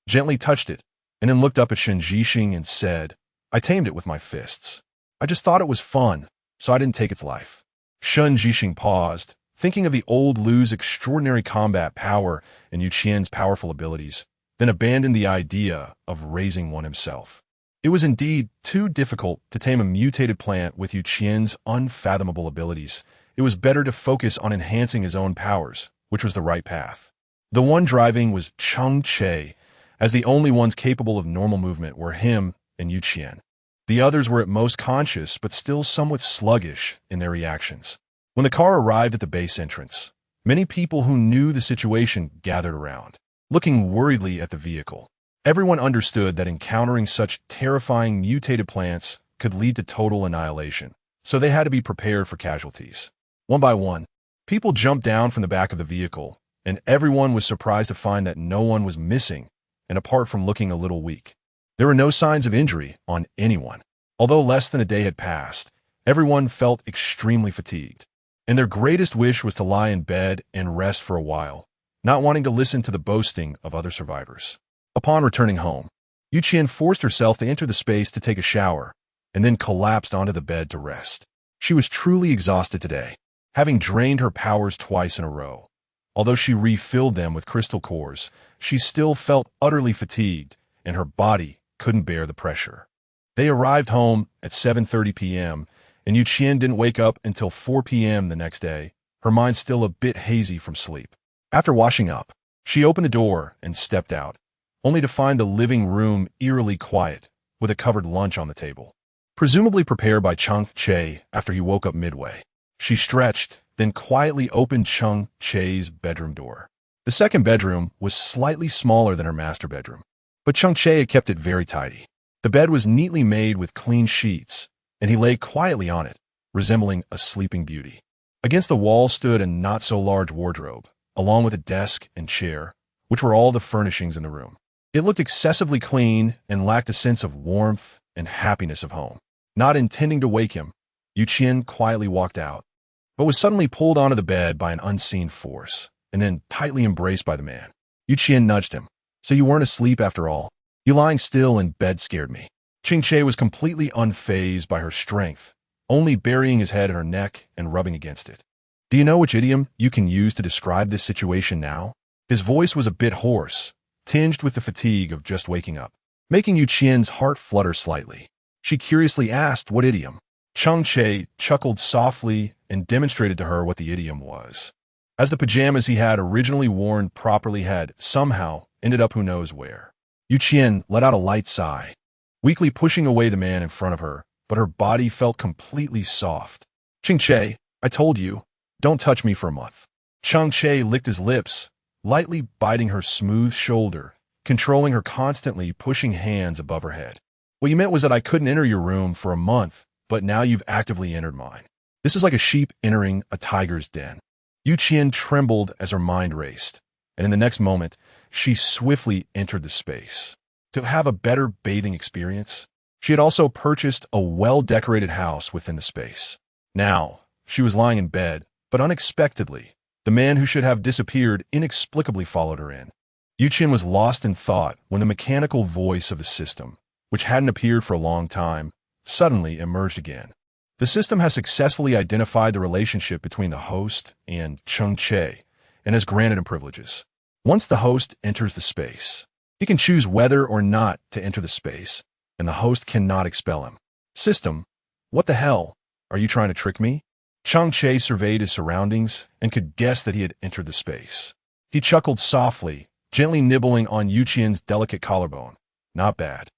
gently touched it, and then looked up at Shen Jixing and said, I tamed it with my fists. I just thought it was fun, so I didn't take its life. Shen Jixing paused, thinking of the old Lu's extraordinary combat power and Qian's powerful abilities, then abandoned the idea of raising one himself. It was indeed too difficult to tame a mutated plant with Qian's unfathomable abilities. It was better to focus on enhancing his own powers, which was the right path. The one driving was Cheng Che, as the only ones capable of normal movement were him and Qian. The others were at most conscious but still somewhat sluggish in their reactions. When the car arrived at the base entrance, many people who knew the situation gathered around, looking worriedly at the vehicle. Everyone understood that encountering such terrifying mutated plants could lead to total annihilation, so they had to be prepared for casualties. One by one, people jumped down from the back of the vehicle, and everyone was surprised to find that no one was missing, and apart from looking a little weak. There were no signs of injury on anyone. Although less than a day had passed, everyone felt extremely fatigued, and their greatest wish was to lie in bed and rest for a while, not wanting to listen to the boasting of other survivors. Upon returning home, Qian forced herself to enter the space to take a shower, and then collapsed onto the bed to rest. She was truly exhausted today, having drained her powers twice in a row. Although she refilled them with crystal cores, she still felt utterly fatigued, and her body couldn't bear the pressure. They arrived home at 7:30 p.m., and Qian didn't wake up until 4 p.m. the next day, her mind still a bit hazy from sleep. After washing up, she opened the door and stepped out, only to find the living room eerily quiet, with a covered lunch on the table, presumably prepared by Cheng Che after he woke up midway. She stretched, then quietly opened Cheng Che's bedroom door. The second bedroom was slightly smaller than her master bedroom, but Cheng Che had kept it very tidy. The bed was neatly made with clean sheets, and he lay quietly on it, resembling a sleeping beauty. Against the wall stood a not-so-large wardrobe, along with a desk and chair, which were all the furnishings in the room. It looked excessively clean and lacked a sense of warmth and happiness of home. Not intending to wake him, Qian quietly walked out, but was suddenly pulled onto the bed by an unseen force, and then tightly embraced by the man. Qian nudged him. "So you weren't asleep after all? You lying still in bed scared me." Cheng Che was completely unfazed by her strength, only burying his head in her neck and rubbing against it. "Do you know which idiom you can use to describe this situation now?" His voice was a bit hoarse, tinged with the fatigue of just waking up, making Qian's heart flutter slightly. She curiously asked what idiom. Cheng Che chuckled softly and demonstrated to her what the idiom was. As the pajamas he had originally worn properly had somehow ended up who knows where. Qian let out a light sigh, weakly pushing away the man in front of her, but her body felt completely soft. "Cheng Che, I told you, don't touch me for a month." Cheng Che licked his lips, lightly biting her smooth shoulder, controlling her constantly pushing hands above her head. "What you meant was that I couldn't enter your room for a month, but now you've actively entered mine. This is like a sheep entering a tiger's den." Qian trembled as her mind raced, and in the next moment, she swiftly entered the space. To have a better bathing experience, she had also purchased a well-decorated house within the space. Now, she was lying in bed, but unexpectedly, the man who should have disappeared inexplicably followed her in. Qian was lost in thought when the mechanical voice of the system, which hadn't appeared for a long time, suddenly emerged again. The system has successfully identified the relationship between the host and Cheng Che and has granted him privileges. Once the host enters the space, he can choose whether or not to enter the space, and the host cannot expel him. "System, what the hell? Are you trying to trick me?" Cheng Che surveyed his surroundings and could guess that he had entered the space. He chuckled softly, gently nibbling on Qian's delicate collarbone. "Not bad.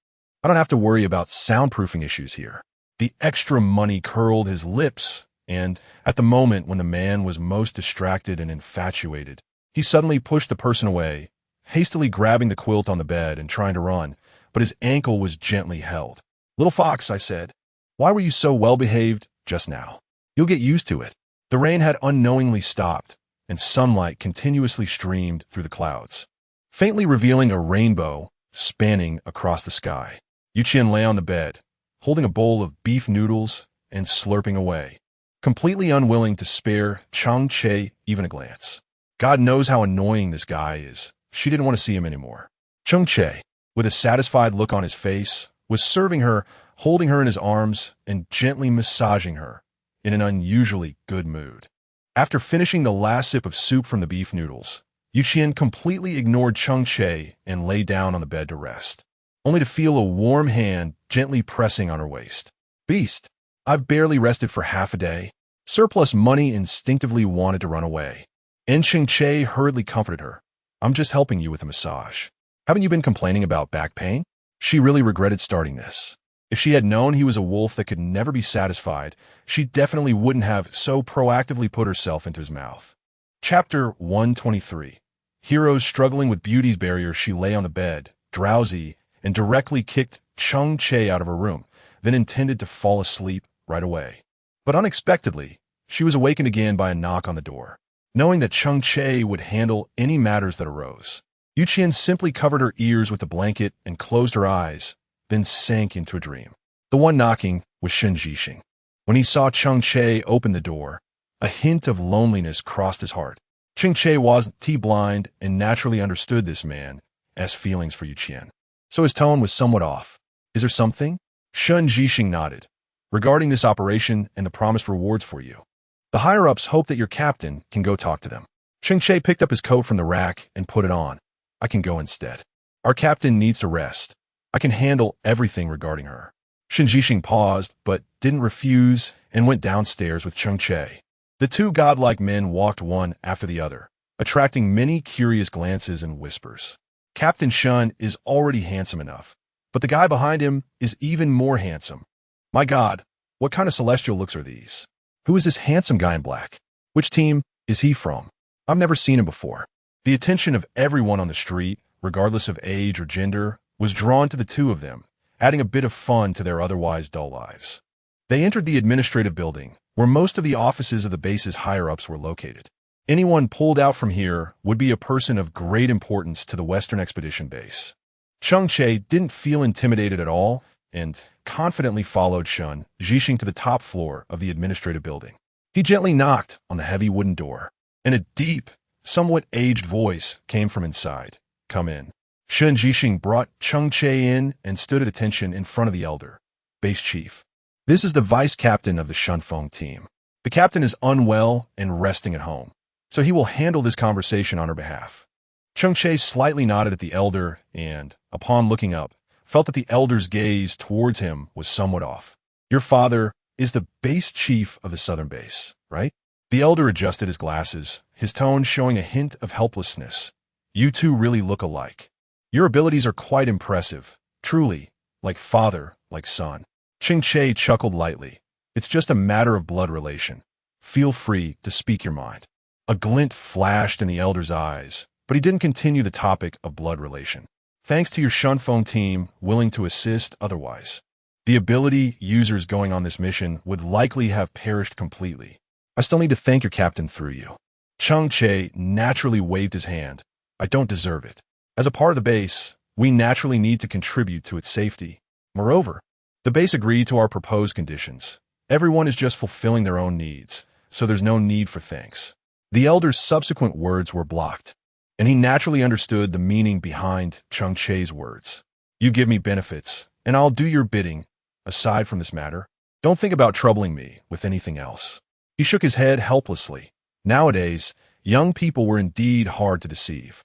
I don't have to worry about soundproofing issues here." The extra money curled his lips, and at the moment when the man was most distracted and infatuated, he suddenly pushed the person away, hastily grabbing the quilt on the bed and trying to run, but his ankle was gently held. "Little fox," I said, "why were you so well-behaved just now? You'll get used to it." The rain had unknowingly stopped, and sunlight continuously streamed through the clouds, faintly revealing a rainbow spanning across the sky. Qian lay on the bed, holding a bowl of beef noodles and slurping away, completely unwilling to spare Cheng Che even a glance. God knows how annoying this guy is. She didn't want to see him anymore. Cheng Che, with a satisfied look on his face, was serving her, holding her in his arms and gently massaging her, in an unusually good mood. After finishing the last sip of soup from the beef noodles, Qian completely ignored Cheng Che and lay down on the bed to rest, only to feel a warm hand gently pressing on her waist. "Beast, I've barely rested for half a day." Surplus money instinctively wanted to run away, and Cheng Che hurriedly comforted her. "I'm just helping you with a massage. Haven't you been complaining about back pain?" She really regretted starting this. If she had known he was a wolf that could never be satisfied, she definitely wouldn't have so proactively put herself into his mouth. Chapter 123. Heroes struggling with beauty's barrier, she lay on the bed, drowsy, and directly kicked Cheng Che out of her room, then intended to fall asleep right away. But unexpectedly, she was awakened again by a knock on the door. Knowing that Cheng Che would handle any matters that arose, Qian simply covered her ears with a blanket and closed her eyes, then sank into a dream. The one knocking was Shen Jixing. When he saw Cheng Che open the door, a hint of loneliness crossed his heart. Cheng Che wasn't T-blind and naturally understood this man as feelings for Qian, so his tone was somewhat off. "Is there something?" Shen Jixing nodded. "Regarding this operation and the promised rewards for you. The higher-ups hope that your captain can go talk to them." Cheng Che picked up his coat from the rack and put it on. "I can go instead. Our captain needs to rest. I can handle everything regarding her." Shen Jixing paused, but didn't refuse and went downstairs with Cheng Che. The two godlike men walked one after the other, attracting many curious glances and whispers. Captain Shen is already handsome enough, but the guy behind him is even more handsome. My God, what kind of celestial looks are these? Who is this handsome guy in black? Which team is he from? I've never seen him before. The attention of everyone on the street, regardless of age or gender, was drawn to the two of them, adding a bit of fun to their otherwise dull lives. They entered the administrative building, where most of the offices of the base's higher-ups were located. Anyone pulled out from here would be a person of great importance to the Western Expedition Base. Cheng Che didn't feel intimidated at all and confidently followed Shun Zhixing to the top floor of the administrative building. He gently knocked on the heavy wooden door, and a deep, somewhat aged voice came from inside. "Come in." Shun Zhixing brought Cheng Che in and stood at attention in front of the elder, base chief. This is the vice captain of the Shunfeng team. The captain is unwell and resting at home, so he will handle this conversation on her behalf. Cheng Che slightly nodded at the elder and, upon looking up, felt that the elder's gaze towards him was somewhat off. "Your father is the base chief of the southern base, right?" The elder adjusted his glasses, his tone showing a hint of helplessness. "You two really look alike. Your abilities are quite impressive, truly, like father, like son." Cheng Che chuckled lightly. "It's just a matter of blood relation. Feel free to speak your mind." A glint flashed in the elder's eyes, but he didn't continue the topic of blood relation. "Thanks to your Shunfeng team willing to assist otherwise, the ability users going on this mission would likely have perished completely. I still need to thank your captain through you." Cheng Che naturally waved his hand. "I don't deserve it. As a part of the base, we naturally need to contribute to its safety. Moreover, the base agreed to our proposed conditions. Everyone is just fulfilling their own needs, so there's no need for thanks." The elder's subsequent words were blocked, and he naturally understood the meaning behind Cheng Che's words. "You give me benefits, and I'll do your bidding. Aside from this matter, don't think about troubling me with anything else." He shook his head helplessly. Nowadays, young people were indeed hard to deceive.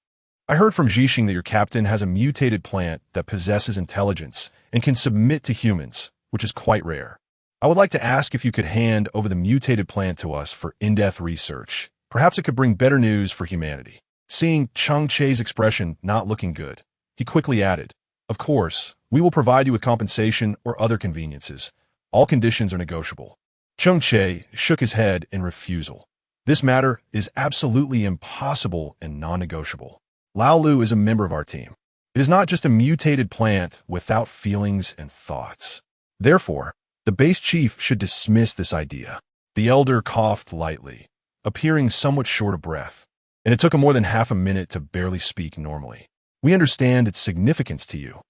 "I heard from Zhixing that your captain has a mutated plant that possesses intelligence and can submit to humans, which is quite rare. I would like to ask if you could hand over the mutated plant to us for in-depth research. Perhaps it could bring better news for humanity." Seeing Cheng Che's expression not looking good, he quickly added, "Of course, we will provide you with compensation or other conveniences. All conditions are negotiable." Cheng Che shook his head in refusal. "This matter is absolutely impossible and non-negotiable. Lao Lu is a member of our team. It is not just a mutated plant without feelings and thoughts. Therefore, the base chief should dismiss this idea." The elder coughed lightly, appearing somewhat short of breath, and it took him more than half a minute to barely speak normally. "We understand its significance to you,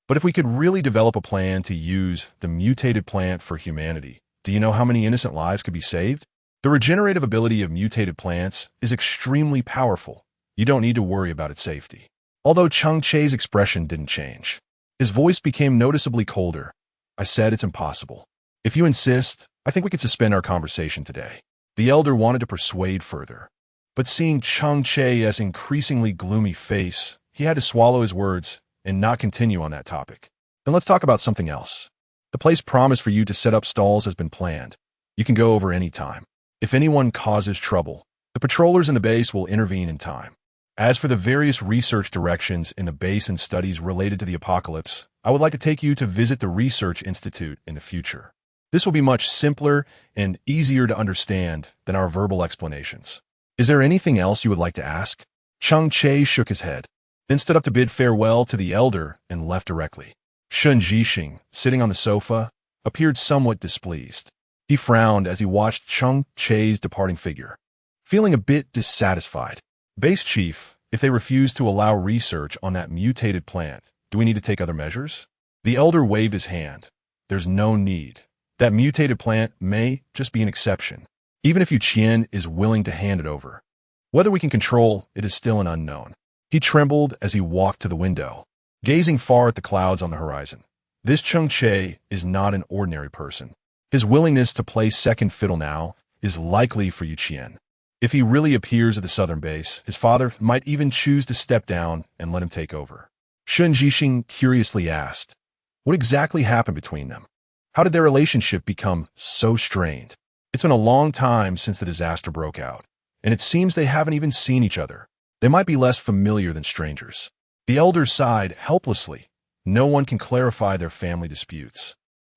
but if we could really develop a plan to use the mutated plant for humanity, do you know how many innocent lives could be saved? The regenerative ability of mutated plants is extremely powerful. You don't need to worry about its safety." Although Cheng Che's expression didn't change, his voice became noticeably colder. "I said it's impossible. If you insist, I think we could suspend our conversation today." The elder wanted to persuade further, but seeing Cheng Che's increasingly gloomy face, he had to swallow his words and not continue on that topic. "Then let's talk about something else. The place promised for you to set up stalls has been planned. You can go over any time. If anyone causes trouble, the patrollers in the base will intervene in time. As for the various research directions in the base and studies related to the apocalypse, I would like to take you to visit the Research Institute in the future. This will be much simpler and easier to understand than our verbal explanations. Is there anything else you would like to ask?" Cheng Che shook his head, then stood up to bid farewell to the elder and left directly. Shun Zhixing, sitting on the sofa, appeared somewhat displeased. He frowned as he watched Cheng Che's departing figure, feeling a bit dissatisfied. "Base chief, if they refuse to allow research on that mutated plant, do we need to take other measures?" The elder waved his hand. "There's no need. That mutated plant may just be an exception, even if Qian is willing to hand it over. Whether we can control it is still an unknown." He trembled as he walked to the window, gazing far at the clouds on the horizon. This Cheng Che is not an ordinary person. His willingness to play second fiddle now is likely for Qian. If he really appears at the southern base, his father might even choose to step down and let him take over. Shun Zhixing curiously asked, "What exactly happened between them? How did their relationship become so strained? It's been a long time since the disaster broke out, and it seems they haven't even seen each other. They might be less familiar than strangers." The elder sighed helplessly. No one can clarify their family disputes.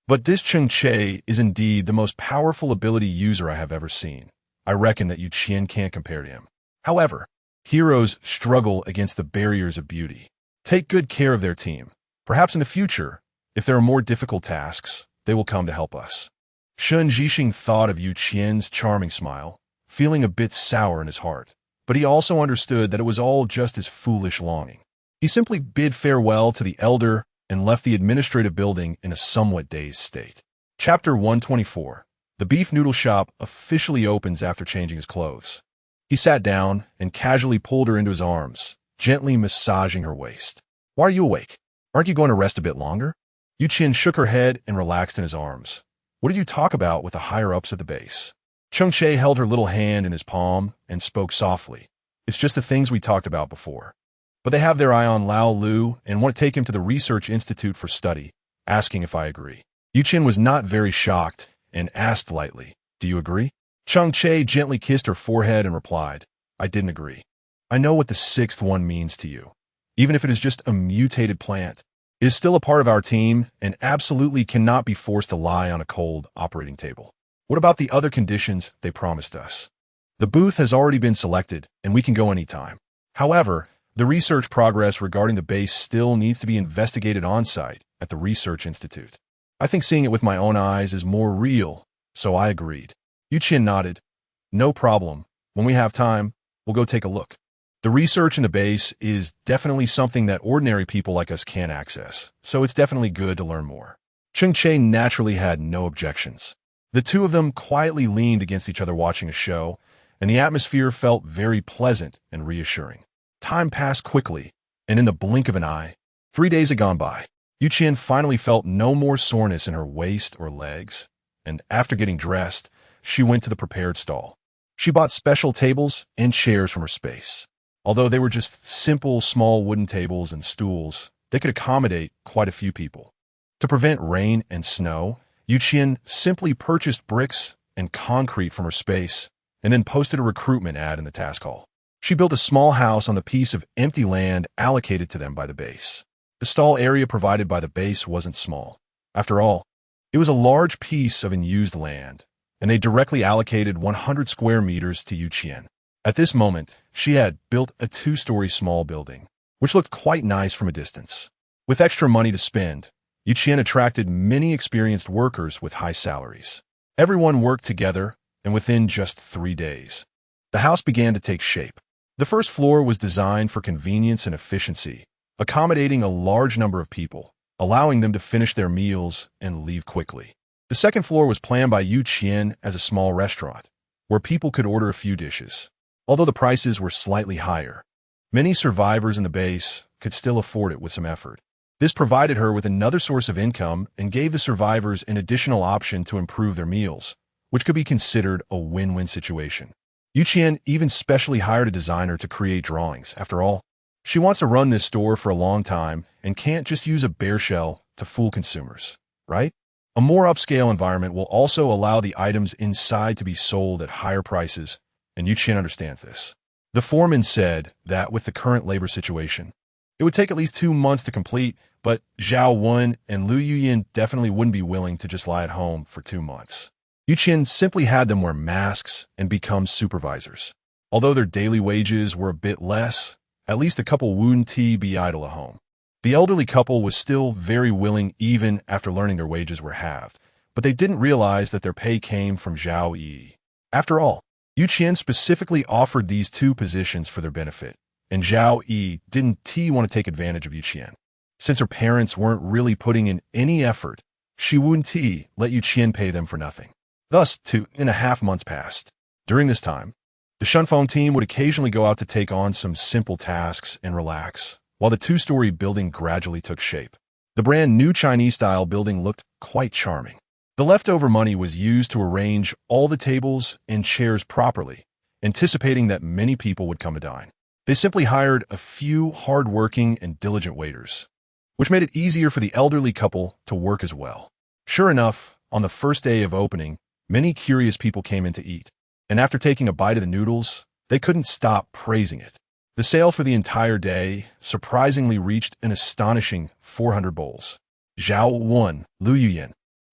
"But this Cheng Che is indeed the most powerful ability user I have ever seen. I reckon that Qian can't compare to him. However, heroes struggle against the barriers of beauty. Take good care of their team. Perhaps in the future, if there are more difficult tasks, they will come to help us." Shun Jixing thought of Yu Qian's charming smile, feeling a bit sour in his heart. But he also understood that it was all just his foolish longing. He simply bid farewell to the elder and left the administrative building in a somewhat dazed state. Chapter 124. The beef noodle shop officially opens after changing his clothes. He sat down and casually pulled her into his arms, gently massaging her waist. "Why are you awake? Aren't you going to rest a bit longer?" Yu Qian shook her head and relaxed in his arms. "What did you talk about with the higher-ups at the base?" Cheng Che held her little hand in his palm and spoke softly. "It's just the things we talked about before. But they have their eye on Lao Lu and want to take him to the Research Institute for study, asking if I agree." Yu Qian was not very shocked and asked lightly, "Do you agree?" Cheng Che gently kissed her forehead and replied, "I didn't agree. I know what the sixth one means to you. Even if it is just a mutated plant, it is still a part of our team and absolutely cannot be forced to lie on a cold operating table. What about the other conditions they promised us? The booth has already been selected, and we can go anytime. However, the research progress regarding the base still needs to be investigated on-site at the Research Institute. I think seeing it with my own eyes is more real, so I agreed." Yu Qian nodded. "No problem. When we have time, we'll go take a look. The research in the base is definitely something that ordinary people like us can't access, so it's definitely good to learn more." Cheng Che naturally had no objections. The two of them quietly leaned against each other watching a show, and the atmosphere felt very pleasant and reassuring. Time passed quickly, and in the blink of an eye, 3 days had gone by. Yu Qian finally felt no more soreness in her waist or legs, and after getting dressed, she went to the prepared stall. She bought special tables and chairs from her space. Although they were just simple, small wooden tables and stools, they could accommodate quite a few people. To prevent rain and snow, Yu Qian simply purchased bricks and concrete from her space and then posted a recruitment ad in the task hall. She built a small house on the piece of empty land allocated to them by the base. The stall area provided by the base wasn't small. After all, it was a large piece of unused land, and they directly allocated 100 square meters to Yu Qian. At this moment, she had built a 2-story small building, which looked quite nice from a distance. With extra money to spend, Yu Qian attracted many experienced workers with high salaries. Everyone worked together, and within just 3 days, the house began to take shape. The first floor was designed for convenience and efficiency, accommodating a large number of people, allowing them to finish their meals and leave quickly. The second floor was planned by Yu Qian as a small restaurant, where people could order a few dishes. Although the prices were slightly higher, many survivors in the base could still afford it with some effort. This provided her with another source of income and gave the survivors an additional option to improve their meals, which could be considered a win-win situation. Yu Qian even specially hired a designer to create drawings. After all, she wants to run this store for a long time and can't just use a bare shell to fool consumers, right? A more upscale environment will also allow the items inside to be sold at higher prices, and Yu Qian understands this. The foreman said that with the current labor situation, it would take at least 2 months to complete, but Zhao Wen and Lu Yuyin definitely wouldn't be willing to just lie at home for 2 months. Yu Qian simply had them wear masks and become supervisors. Although their daily wages were a bit less, at least the couple wouldn't be idle at home. The elderly couple was still very willing even after learning their wages were halved, but they didn't realize that their pay came from Zhao Yi. After all, Yu Qian specifically offered these 2 positions for their benefit, and Zhao Yi didn't want to take advantage of Yu Qian. Since her parents weren't really putting in any effort, she wouldn't let Yu Qian pay them for nothing. Thus, 2.5 months passed. During this time, the Shunfeng team would occasionally go out to take on some simple tasks and relax, while the 2-story building gradually took shape. The brand new Chinese-style building looked quite charming. The leftover money was used to arrange all the tables and chairs properly, anticipating that many people would come to dine. They simply hired a few hard-working and diligent waiters, which made it easier for the elderly couple to work as well. Sure enough, on the first day of opening, many curious people came in to eat, and after taking a bite of the noodles, they couldn't stop praising it. The sale for the entire day surprisingly reached an astonishing 400 bowls. Zhao Wen, Lu Yuyin,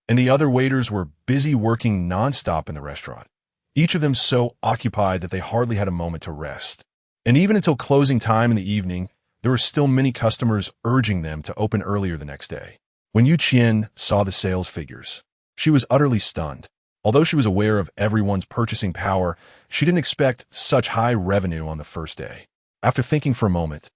and the other waiters were busy working non-stop in the restaurant, each of them so occupied that they hardly had a moment to rest. And even until closing time in the evening, there were still many customers urging them to open earlier the next day. When Yu Qian saw the sales figures, She was utterly stunned. Although she was aware of everyone's purchasing power, she didn't expect such high revenue on the first day. After thinking for a moment,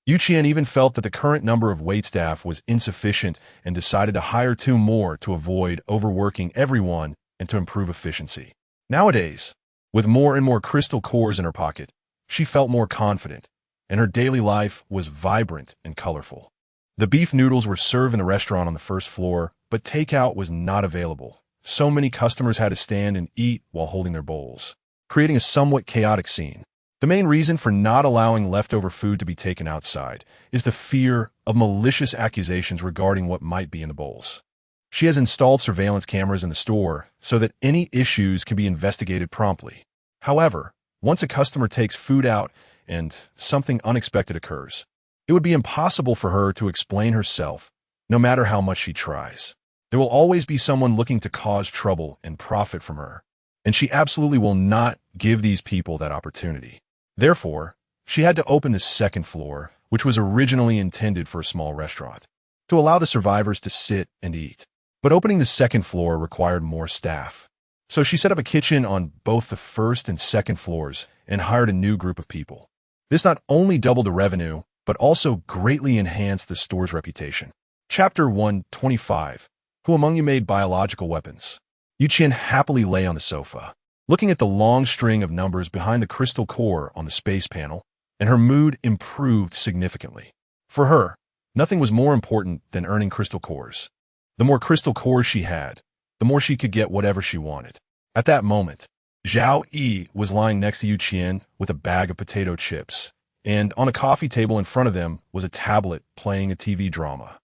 Qian even felt that the current number of waitstaff was insufficient and decided to hire 2 more to avoid overworking everyone and to improve efficiency. Nowadays, with more and more crystal cores in her pocket, she felt more confident, and her daily life was vibrant and colorful. The beef noodles were served in the restaurant on the first floor, but takeout was not available. So many customers had to stand and eat while holding their bowls, creating a somewhat chaotic scene. The main reason for not allowing leftover food to be taken outside is the fear of malicious accusations regarding what might be in the bowls. She has installed surveillance cameras in the store so that any issues can be investigated promptly. However, once a customer takes food out and something unexpected occurs, it would be impossible for her to explain herself, no matter how much she tries. There will always be someone looking to cause trouble and profit from her, and she absolutely will not give these people that opportunity. Therefore, she had to open the second floor, which was originally intended for a small restaurant, to allow the survivors to sit and eat. But opening the second floor required more staff. So she set up a kitchen on both the first and second floors and hired a new group of people. This not only doubled the revenue, but also greatly enhanced the store's reputation. Chapter 125. Who among you made biological weapons? Qian happily lay on the sofa, looking at the long string of numbers behind the crystal core on the space panel, and her mood improved significantly. For her, nothing was more important than earning crystal cores. The more crystal cores she had, the more she could get whatever she wanted. At that moment, Zhao Yi was lying next to Qian with a bag of potato chips, and on a coffee table in front of them was a tablet playing a TV drama.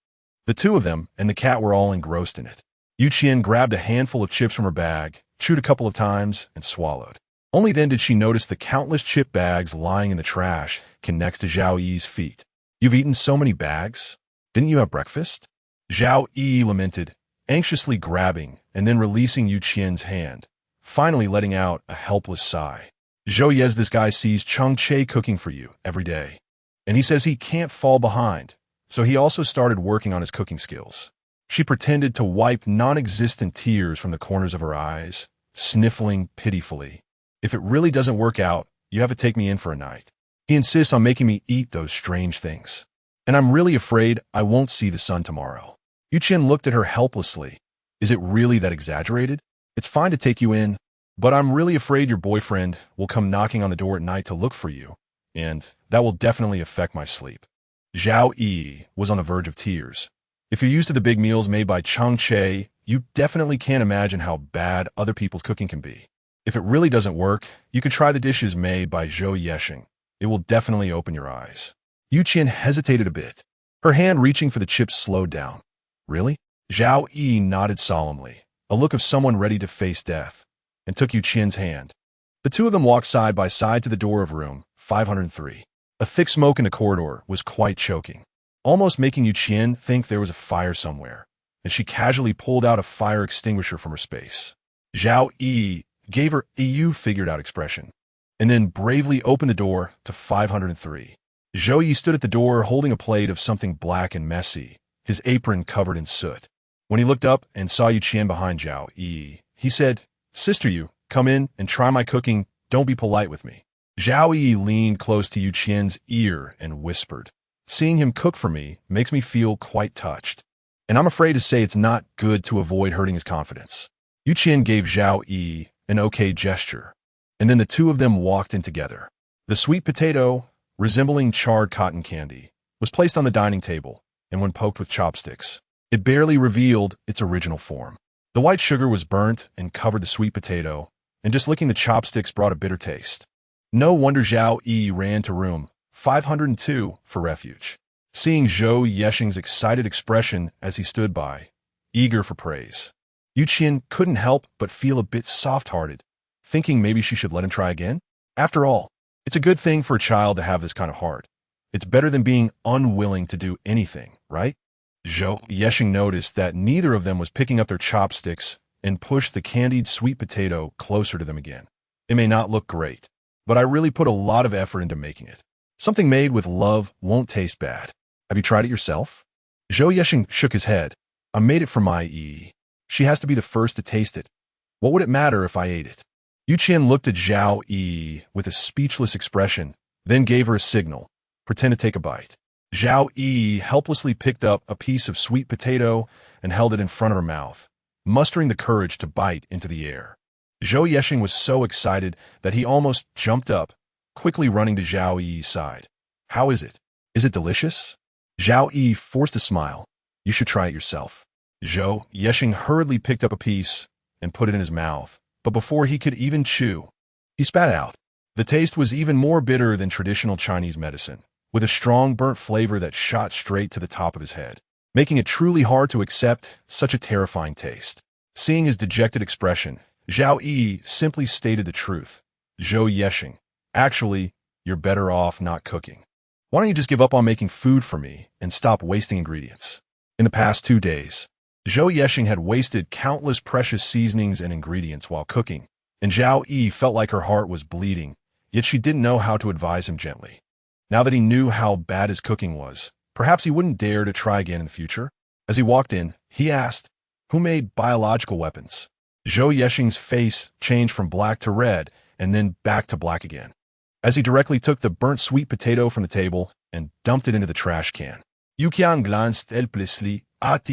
The 2 of them and the cat were all engrossed in it. Qian grabbed a handful of chips from her bag, chewed a couple of times, and swallowed. Only then did she notice the countless chip bags lying in the trash next to Zhao Yi's feet. "You've eaten so many bags? Didn't you have breakfast?" Zhao Yi lamented, anxiously grabbing and then releasing Qian's hand, finally letting out a helpless sigh. "Zhou Yes, this guy sees Cheng Che cooking for you every day, and he says he can't fall behind, so he also started working on his cooking skills." She pretended to wipe non-existent tears from the corners of her eyes, sniffling pitifully. "If it really doesn't work out, you have to take me in for a night. He insists on making me eat those strange things. And I'm really afraid I won't see the sun tomorrow." Qian looked at her helplessly. "Is it really that exaggerated? It's fine to take you in, but I'm really afraid your boyfriend will come knocking on the door at night to look for you, and that will definitely affect my sleep." Zhao Yi was on the verge of tears. If you're used to the big meals made by Cheng Che, you definitely can't imagine how bad other people's cooking can be. If it really doesn't work, you could try the dishes made by Zhou Yesheng. It will definitely open your eyes. Qian hesitated a bit. Her hand reaching for the chips slowed down. "Really?" Zhao Yi nodded solemnly, a look of someone ready to face death, and took Qian's hand. The 2 of them walked side by side to the door of room 503. A thick smoke in the corridor was quite choking, almost making Qian think there was a fire somewhere, and she casually pulled out a fire extinguisher from her space. Zhao Yi gave her a figured-out expression, and then bravely opened the door to 503. Zhou Yi stood at the door holding a plate of something black and messy, his apron covered in soot. When he looked up and saw Qian behind Zhao Yi, he said, "Sister Yu, come in and try my cooking. Don't be polite with me." Zhao Yi leaned close to Qian's ear and whispered, "Seeing him cook for me makes me feel quite touched, and I'm afraid to say it's not good to avoid hurting his confidence." Qian gave Zhao Yi an okay gesture, and then the 2 of them walked in together. The sweet potato, resembling charred cotton candy, was placed on the dining table, and when poked with chopsticks, it barely revealed its original form. The white sugar was burnt and covered the sweet potato, and just licking the chopsticks brought a bitter taste. No wonder Zhao Yi ran to room 502 for refuge. Seeing Zhou Yesheng's excited expression as he stood by, eager for praise, Qian couldn't help but feel a bit soft-hearted, thinking maybe she should let him try again. After all, it's a good thing for a child to have this kind of heart. It's better than being unwilling to do anything, right? Zhou Yesheng noticed that neither of them was picking up their chopsticks and pushed the candied sweet potato closer to them again. "It may not look great, but I really put a lot of effort into making it. Something made with love won't taste bad. Have you tried it yourself?" Zhou Yesheng shook his head. "I made it for my Yi." She has to be the first to taste it. What would it matter if I ate it? Qian looked at Zhao Yi with a speechless expression, then gave her a signal. Pretend to take a bite. Zhao Yi helplessly picked up a piece of sweet potato and held it in front of her mouth, mustering the courage to bite into the air. Zhou Yexing was so excited that he almost jumped up, quickly running to Zhao Yi's side. How is it? Is it delicious? Zhao Yi forced a smile. You should try it yourself. Zhou Yexing hurriedly picked up a piece and put it in his mouth, but before he could even chew, he spat out. The taste was even more bitter than traditional Chinese medicine, with a strong burnt flavor that shot straight to the top of his head, making it truly hard to accept such a terrifying taste. Seeing his dejected expression, Zhao Yi simply stated the truth. Zhou Yexing, actually, you're better off not cooking. Why don't you just give up on making food for me and stop wasting ingredients? In the past 2 days, Zhou Yexing had wasted countless precious seasonings and ingredients while cooking, and Zhao Yi felt like her heart was bleeding, yet she didn't know how to advise him gently. Now that he knew how bad his cooking was, perhaps he wouldn't dare to try again in the future. As he walked in, he asked, "Who made biological weapons?" Zhou Yexing's face changed from black to red, and then back to black again, as he directly took the burnt sweet potato from the table and dumped it into the trash can. Qian glanced helplessly at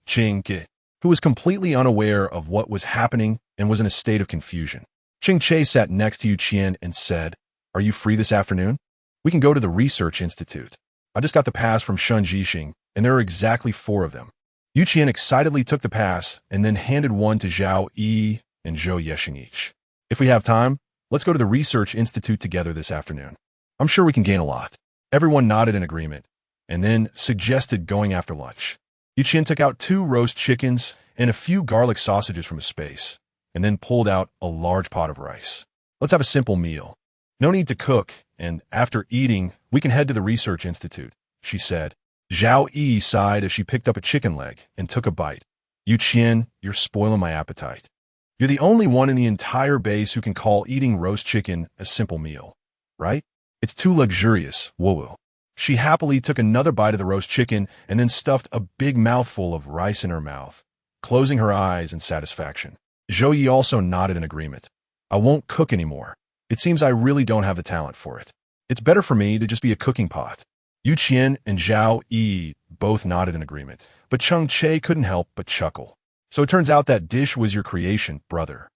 Cheng Che, who was completely unaware of what was happening and was in a state of confusion. Cheng Che sat next to Qian and said, "Are you free this afternoon? We can go to the research institute. I just got the pass from Shun Jixing, and there are exactly 4 of them." Qian excitedly took the pass and then handed one to Zhao Yi and Zhou Yexing each. "If we have time, let's go to the research institute together this afternoon. I'm sure we can gain a lot." Everyone nodded in agreement, and then suggested going after lunch. Qian took out 2 roast chickens and a few garlic sausages from his space, and then pulled out a large pot of rice. "Let's have a simple meal. No need to cook, and after eating, we can head to the research institute," she said. Zhao Yi sighed as she picked up a chicken leg and took a bite. "Qian, you're spoiling my appetite. You're the only one in the entire base who can call eating roast chicken a simple meal, right? It's too luxurious, woo-woo." She happily took another bite of the roast chicken and then stuffed a big mouthful of rice in her mouth, closing her eyes in satisfaction. Zhou Yi also nodded in agreement. "I won't cook anymore. It seems I really don't have the talent for it. It's better for me to just be a cooking pot." Qian and Zhao Yi both nodded in agreement, but Cheng Che couldn't help but chuckle. "So it turns out that dish was your creation, brother.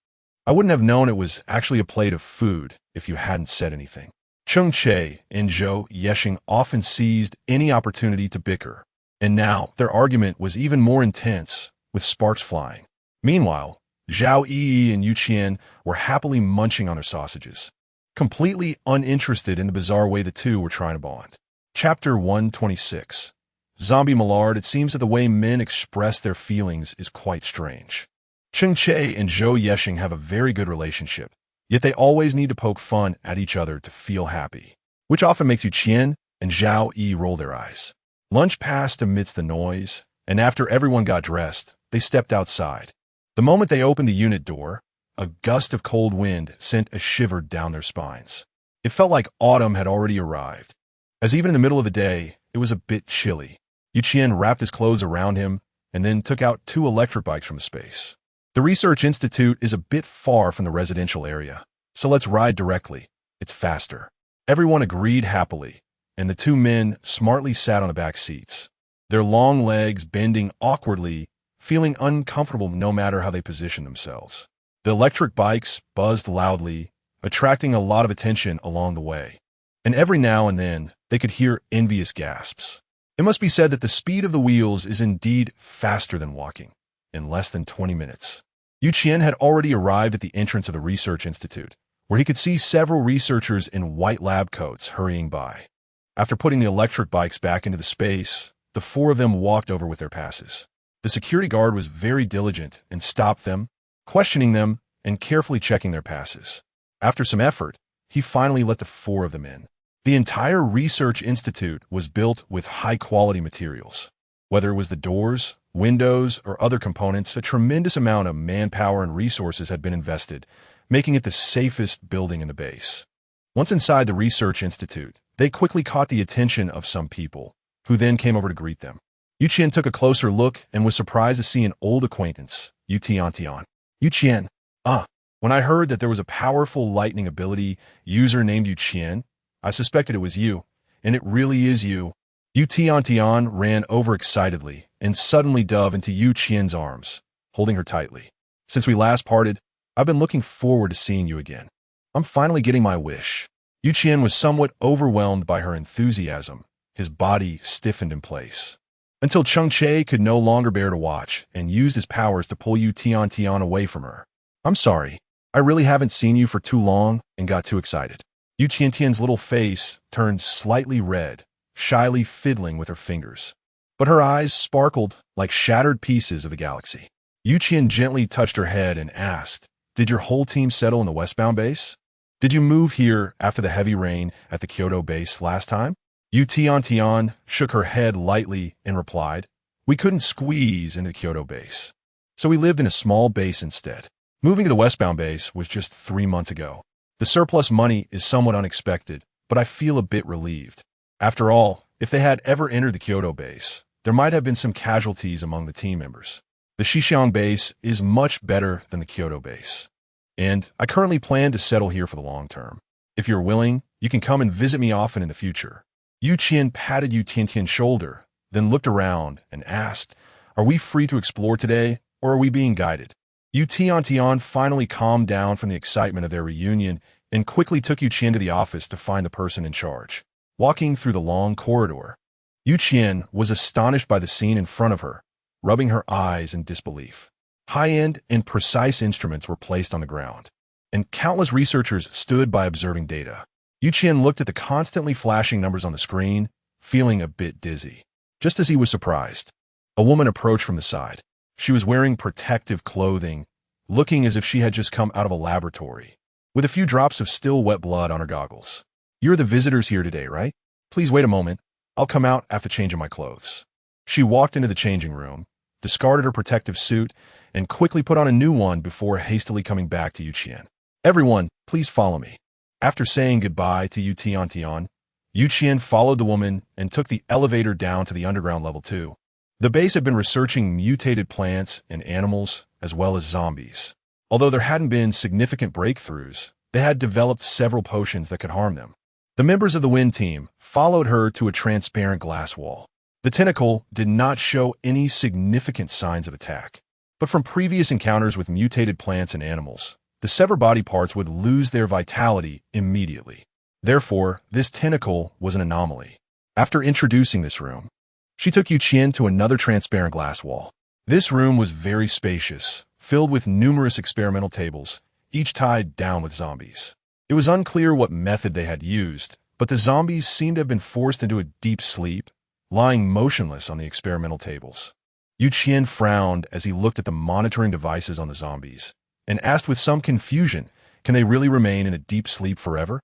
I wouldn't have known it was actually a plate of food if you hadn't said anything." Cheng Che and Zhou Yexing often seized any opportunity to bicker, and now their argument was even more intense, with sparks flying. Meanwhile, Zhao Yi and Qian were happily munching on their sausages, completely uninterested in the bizarre way the two were trying to bond. Chapter 126. Zombie Millard. It seems that the way men express their feelings is quite strange. Cheng Che and Zhou Yexing have a very good relationship, yet they always need to poke fun at each other to feel happy, which often makes Qian and Zhao Yi roll their eyes. Lunch passed amidst the noise, and after everyone got dressed, they stepped outside. The moment they opened the unit door, a gust of cold wind sent a shiver down their spines. It felt like autumn had already arrived, as even in the middle of the day, it was a bit chilly. Qian wrapped his clothes around him and then took out 2 electric bikes from space. The research institute is a bit far from the residential area, so let's ride directly. It's faster. Everyone agreed happily, and the 2 men smartly sat on the back seats, their long legs bending awkwardly, feeling uncomfortable no matter how they positioned themselves. The electric bikes buzzed loudly, attracting a lot of attention along the way, and every now and then they could hear envious gasps. It must be said that the speed of the wheels is indeed faster than walking, in less than 20 minutes. Qian had already arrived at the entrance of the research institute, where he could see several researchers in white lab coats hurrying by. After putting the electric bikes back into the space, the 4 of them walked over with their passes. The security guard was very diligent and stopped them, questioning them and carefully checking their passes. After some effort, he finally let the 4 of them in. The entire research institute was built with high-quality materials. Whether it was the doors, windows, or other components, a tremendous amount of manpower and resources had been invested, making it the safest building in the base. Once inside the research institute, they quickly caught the attention of some people, who then came over to greet them. Qian took a closer look and was surprised to see an old acquaintance, Yu Tian. Yu Qian. When I heard that there was a powerful lightning ability user named Yu Qian, I suspected it was you, and it really is you. Yu Tian ran over excitedly and suddenly dove into Yu Qian's arms, holding her tightly. Since we last parted, I've been looking forward to seeing you again. I'm finally getting my wish. Yu Qian was somewhat overwhelmed by her enthusiasm. His body stiffened in place. Until Cheng Che could no longer bear to watch and used his powers to pull Yu Tian away from her. I'm sorry. I really haven't seen you for too long and got too excited. Yu Tian's little face turned slightly red, shyly fiddling with her fingers. But her eyes sparkled like shattered pieces of the galaxy. Yu Qian gently touched her head and asked, "Did your whole team settle in the westbound base? Did you move here after the heavy rain at the Kyoto base last time?" Yu Tian shook her head lightly and replied, "We couldn't squeeze into the Kyoto base, so we lived in a small base instead. Moving to the westbound base was just 3 months ago. The surplus money is somewhat unexpected, but I feel a bit relieved. After all, if they had ever entered the Kyoto base, there might have been some casualties among the team members. The Xixiang base is much better than the Kyoto base, and I currently plan to settle here for the long term. If you're willing, you can come and visit me often in the future." Yu Qian patted Yu Tian's shoulder, then looked around and asked, "Are we free to explore today, or are we being guided?" Yu Tian finally calmed down from the excitement of their reunion and quickly took Yu Qian to the office to find the person in charge. Walking through the long corridor, Yu Qian was astonished by the scene in front of her, rubbing her eyes in disbelief. High-end and precise instruments were placed on the ground, and countless researchers stood by observing data. Yu Qian looked at the constantly flashing numbers on the screen, feeling a bit dizzy. Just as he was surprised, a woman approached from the side. She was wearing protective clothing, looking as if she had just come out of a laboratory, with a few drops of still wet blood on her goggles. "You're the visitors here today, right? Please wait a moment. I'll come out after changing my clothes." She walked into the changing room, discarded her protective suit, and quickly put on a new one before hastily coming back to Yu Qian. "Everyone, please follow me." After saying goodbye to Yu Tian, Yu Qian followed the woman and took the elevator down to the underground level 2. The base had been researching mutated plants and animals, as well as zombies. Although there hadn't been significant breakthroughs, they had developed several potions that could harm them. The members of the Wind team followed her to a transparent glass wall. The tentacle did not show any significant signs of attack, but from previous encounters with mutated plants and animals, the severed body parts would lose their vitality immediately. Therefore, this tentacle was an anomaly. After introducing this room, she took Yu Qian to another transparent glass wall. This room was very spacious, filled with numerous experimental tables, each tied down with zombies. It was unclear what method they had used, but the zombies seemed to have been forced into a deep sleep, lying motionless on the experimental tables. Yu Qian frowned as he looked at the monitoring devices on the zombies, and asked with some confusion, "Can they really remain in a deep sleep forever?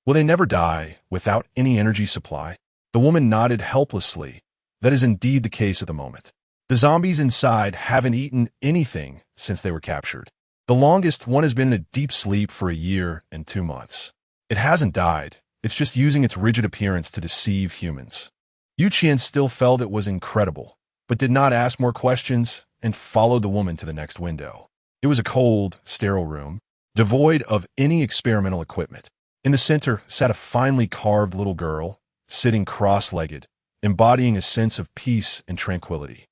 Will they never die without any energy supply?" The woman nodded helplessly. "That is indeed the case at the moment. The zombies inside haven't eaten anything since they were captured. The longest one has been in a deep sleep for 1 year and 2 months. It hasn't died. It's just using its rigid appearance to deceive humans." Yu Qian still felt it was incredible, but did not ask more questions and followed the woman to the next window. It was a cold, sterile room, devoid of any experimental equipment. In the center sat a finely carved little girl, sitting cross-legged, embodying a sense of peace and tranquility.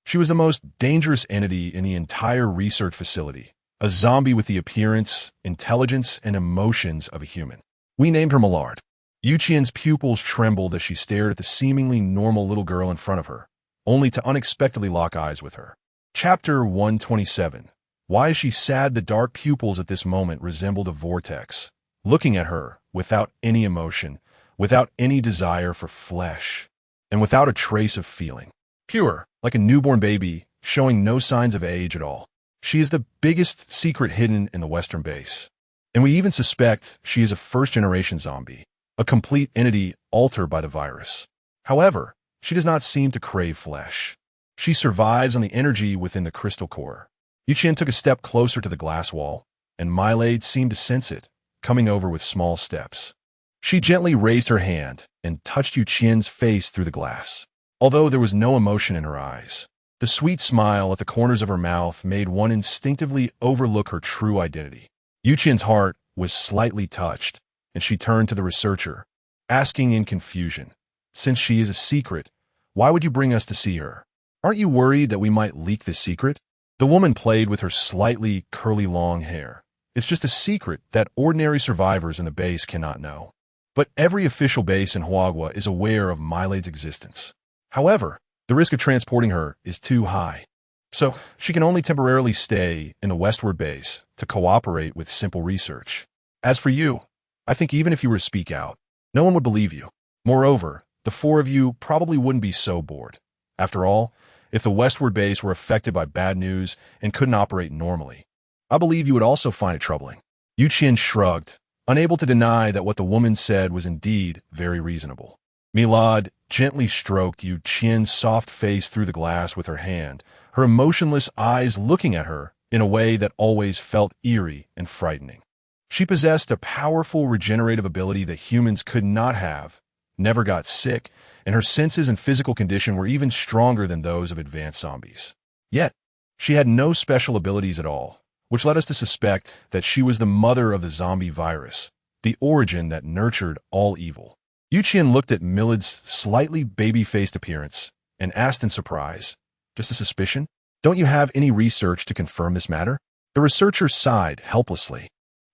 She was the most dangerous entity in the entire research facility, a zombie with the appearance, intelligence, and emotions of a human. We named her Millard. Yu Qian's pupils trembled as she stared at the seemingly normal little girl in front of her, only to unexpectedly lock eyes with her. Chapter 127. Why is she sad? The dark pupils at this moment resembled a vortex, looking at her without any emotion, without any desire for flesh, and without a trace of feeling. Pure, like a newborn baby, showing no signs of age at all. She is the biggest secret hidden in the Western base, and we even suspect she is a first-generation zombie, a complete entity altered by the virus. However, she does not seem to crave flesh. She survives on the energy within the crystal core. Yu Qian took a step closer to the glass wall, and Milade seemed to sense it, coming over with small steps. She gently raised her hand and touched Yu Qian's face through the glass. Although there was no emotion in her eyes, The sweet smile at the corners of her mouth made one instinctively overlook her true identity. Qian's heart was slightly touched, and she turned to the researcher, asking in confusion, "Since she is a secret, why would you bring us to see her? Aren't you worried that we might leak the secret?" The woman played with her slightly curly long hair. "It's just a secret that ordinary survivors in the base cannot know. But every official base in Huagua is aware of Mylade's existence. However, the risk of transporting her is too high. So she can only temporarily stay in the westward base to cooperate with simple research. As for you, I think even if you were to speak out, no one would believe you. Moreover, the four of you probably wouldn't be so bored. After all, if the westward base were affected by bad news and couldn't operate normally, I believe you would also find it troubling." Qian shrugged, unable to deny that what the woman said was indeed very reasonable. Milad gently stroked Qian's soft face through the glass with her hand, her emotionless eyes looking at her in a way that always felt eerie and frightening. She possessed a powerful regenerative ability that humans could not have, never got sick, and her senses and physical condition were even stronger than those of advanced zombies. Yet, she had no special abilities at all, which led us to suspect that she was the mother of the zombie virus, the origin that nurtured all evil. Qian looked at Milad's slightly baby-faced appearance and asked in surprise, "Just a suspicion? Don't you have any research to confirm this matter?" The researcher sighed helplessly.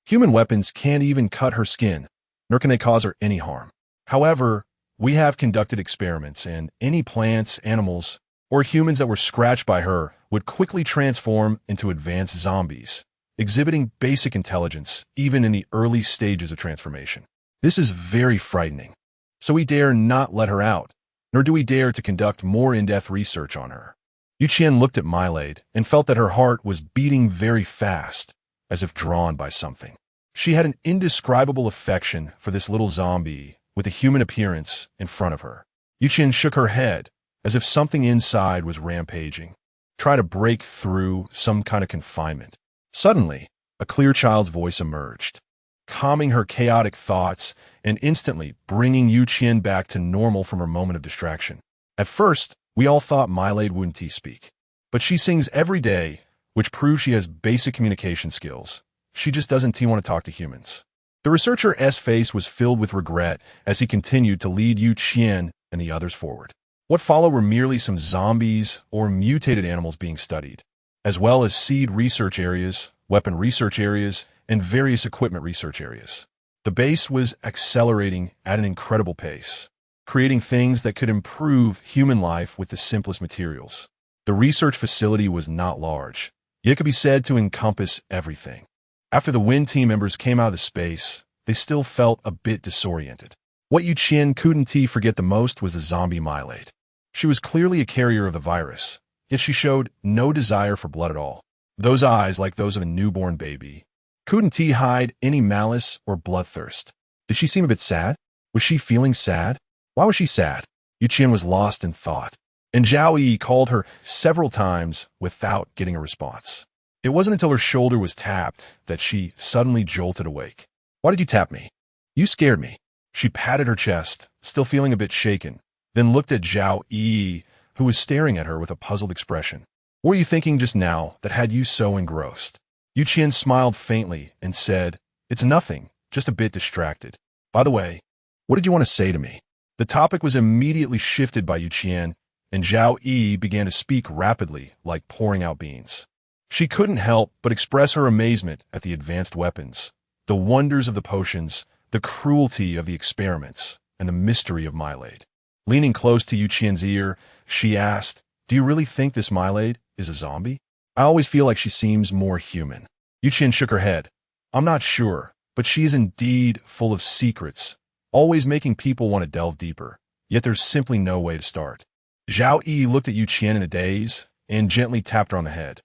"Human weapons can't even cut her skin, nor can they cause her any harm. However, we have conducted experiments, and any plants, animals, or humans that were scratched by her would quickly transform into advanced zombies, exhibiting basic intelligence even in the early stages of transformation. This is very frightening. So we dare not let her out, nor do we dare to conduct more in-depth research on her." Qian looked at Mylade and felt that her heart was beating very fast, as if drawn by something. She had an indescribable affection for this little zombie with a human appearance in front of her. Qian shook her head, as if something inside was rampaging, trying to break through some kind of confinement. Suddenly, a clear child's voice emerged, calming her chaotic thoughts and instantly bringing Qian back to normal from her moment of distraction. At first, we all thought Mylade wouldn't speak, but she sings every day, which proves she has basic communication skills. She just doesn't want to talk to humans. The researcher's face was filled with regret as he continued to lead Qian and the others forward. What followed were merely some zombies or mutated animals being studied, as well as seed research areas, weapon research areas, and various equipment research areas. The base was accelerating at an incredible pace, creating things that could improve human life with the simplest materials. The research facility was not large, yet it could be said to encompass everything. After the WIN team members came out of the space, they still felt a bit disoriented. What Qian couldn't forget the most was the zombie Mylade. She was clearly a carrier of the virus, yet she showed no desire for blood at all. Those eyes, like those of a newborn baby, couldn't hide any malice or bloodthirst. Did she seem a bit sad? Was she feeling sad? Why was she sad? Qian was lost in thought, and Zhao Yi called her several times without getting a response. It wasn't until her shoulder was tapped that she suddenly jolted awake. "Why did you tap me? You scared me." She patted her chest, still feeling a bit shaken, then looked at Zhao Yi, who was staring at her with a puzzled expression. "What were you thinking just now that had you so engrossed?" Qian smiled faintly and said, "It's nothing, just a bit distracted. By the way, what did you want to say to me?" The topic was immediately shifted by Qian, and Zhao Yi began to speak rapidly, like pouring out beans. She couldn't help but express her amazement at the advanced weapons, the wonders of the potions, the cruelty of the experiments, and the mystery of Mylade. Leaning close to Qian's ear, she asked, "Do you really think this Mylade is a zombie? I always feel like she seems more human." Qian shook her head. "I'm not sure, but she is indeed full of secrets, always making people want to delve deeper, yet there's simply no way to start." Zhao Yi looked at Qian in a daze and gently tapped her on the head.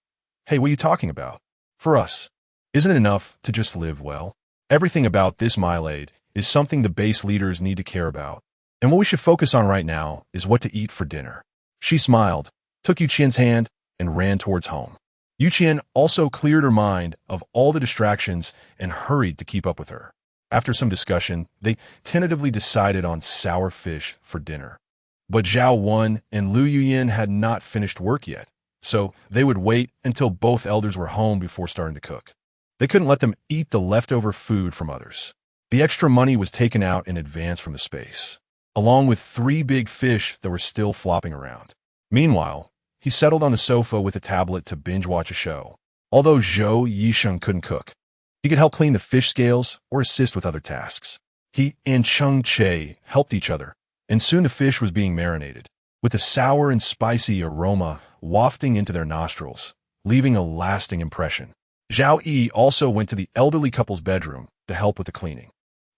"Hey, what are you talking about? For us, isn't it enough to just live well? Everything about this Mylade is something the base leaders need to care about, and what we should focus on right now is what to eat for dinner." She smiled, took Qian's hand, and ran towards home. Qian also cleared her mind of all the distractions and hurried to keep up with her. After some discussion, they tentatively decided on sour fish for dinner. But Zhao Wen and Lu Yuyin had not finished work yet, so they would wait until both elders were home before starting to cook. They couldn't let them eat the leftover food from others. The extra money was taken out in advance from the space, along with 3 big fish that were still flopping around. Meanwhile, he settled on the sofa with a tablet to binge-watch a show. Although Zhou Yisheng couldn't cook, he could help clean the fish scales or assist with other tasks. He and Cheng Che helped each other, and soon the fish was being marinated, with a sour and spicy aroma wafting into their nostrils, leaving a lasting impression. Zhao Yi also went to the elderly couple's bedroom to help with the cleaning.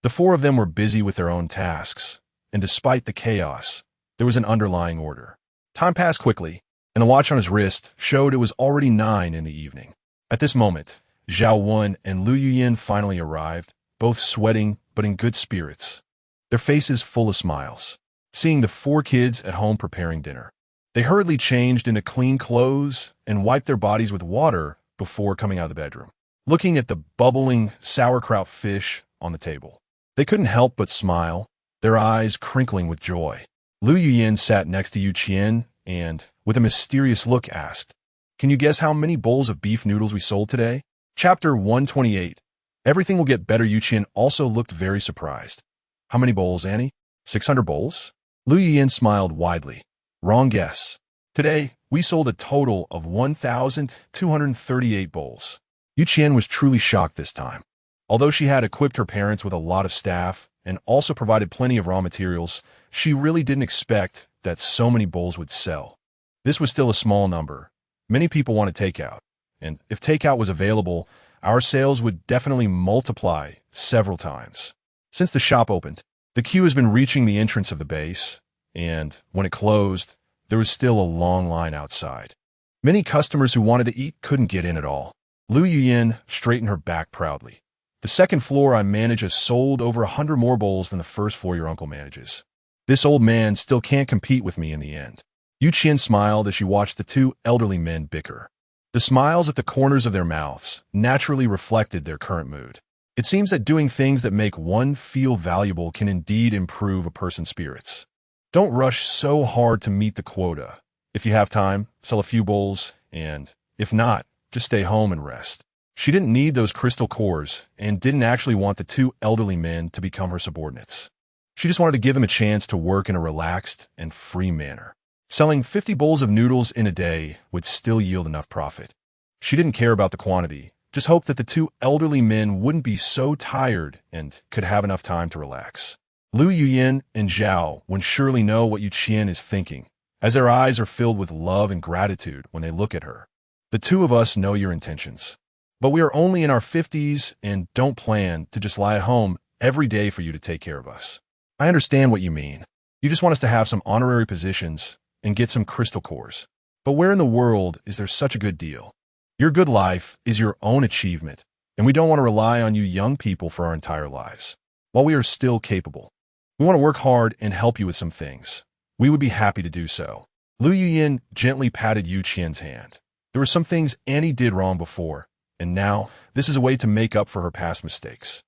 The 4 of them were busy with their own tasks, and despite the chaos, there was an underlying order. Time passed quickly, and the watch on his wrist showed it was already 9 in the evening. At this moment, Zhao Wen and Lu Yuyin finally arrived, both sweating but in good spirits, their faces full of smiles. Seeing the 4 kids at home preparing dinner, they hurriedly changed into clean clothes and wiped their bodies with water before coming out of the bedroom. Looking at the bubbling sauerkraut fish on the table, they couldn't help but smile, their eyes crinkling with joy. Lu Yuyin sat next to Qian and, with a mysterious look, asked, "Can you guess how many bowls of beef noodles we sold today?" Chapter 128. Everything will get better. Qian also looked very surprised. "How many bowls, Annie?" 600 bowls? Lu Yuyin smiled widely. "Wrong guess. Today, we sold a total of 1,238 bowls." Qian was truly shocked this time. Although she had equipped her parents with a lot of staff and also provided plenty of raw materials, she really didn't expect that so many bowls would sell. This was still a small number. Many people wanted takeout, and if takeout was available, our sales would definitely multiply several times. Since the shop opened, the queue has been reaching the entrance of the base, and when it closed, there was still a long line outside. Many customers who wanted to eat couldn't get in at all. Lu Yuyin straightened her back proudly. "The second floor I manage has sold over 100 more bowls than the first floor your uncle manages. This old man still can't compete with me in the end." Qian smiled as she watched the 2 elderly men bicker. The smiles at the corners of their mouths naturally reflected their current mood. It seems that doing things that make one feel valuable can indeed improve a person's spirits. Don't rush so hard to meet the quota. If you have time, sell a few bowls, and if not, just stay home and rest. She didn't need those crystal cores and didn't actually want the 2 elderly men to become her subordinates. She just wanted to give them a chance to work in a relaxed and free manner. Selling 50 bowls of noodles in a day would still yield enough profit. She didn't care about the quantity, just hoped that the 2 elderly men wouldn't be so tired and could have enough time to relax. Lu Yuyin and Zhao would surely know what Qian is thinking, as their eyes are filled with love and gratitude when they look at her. "The 2 of us know your intentions, but we are only in our 50s and don't plan to just lie at home every day for you to take care of us. I understand what you mean. You just want us to have some honorary positions and get some crystal cores. But where in the world is there such a good deal? Your good life is your own achievement, and we don't want to rely on you young people for our entire lives. While we are still capable, we want to work hard and help you with some things. We would be happy to do so." Lu Yuyin gently patted Qian's hand. There were some things Annie did wrong before, and now this is a way to make up for her past mistakes.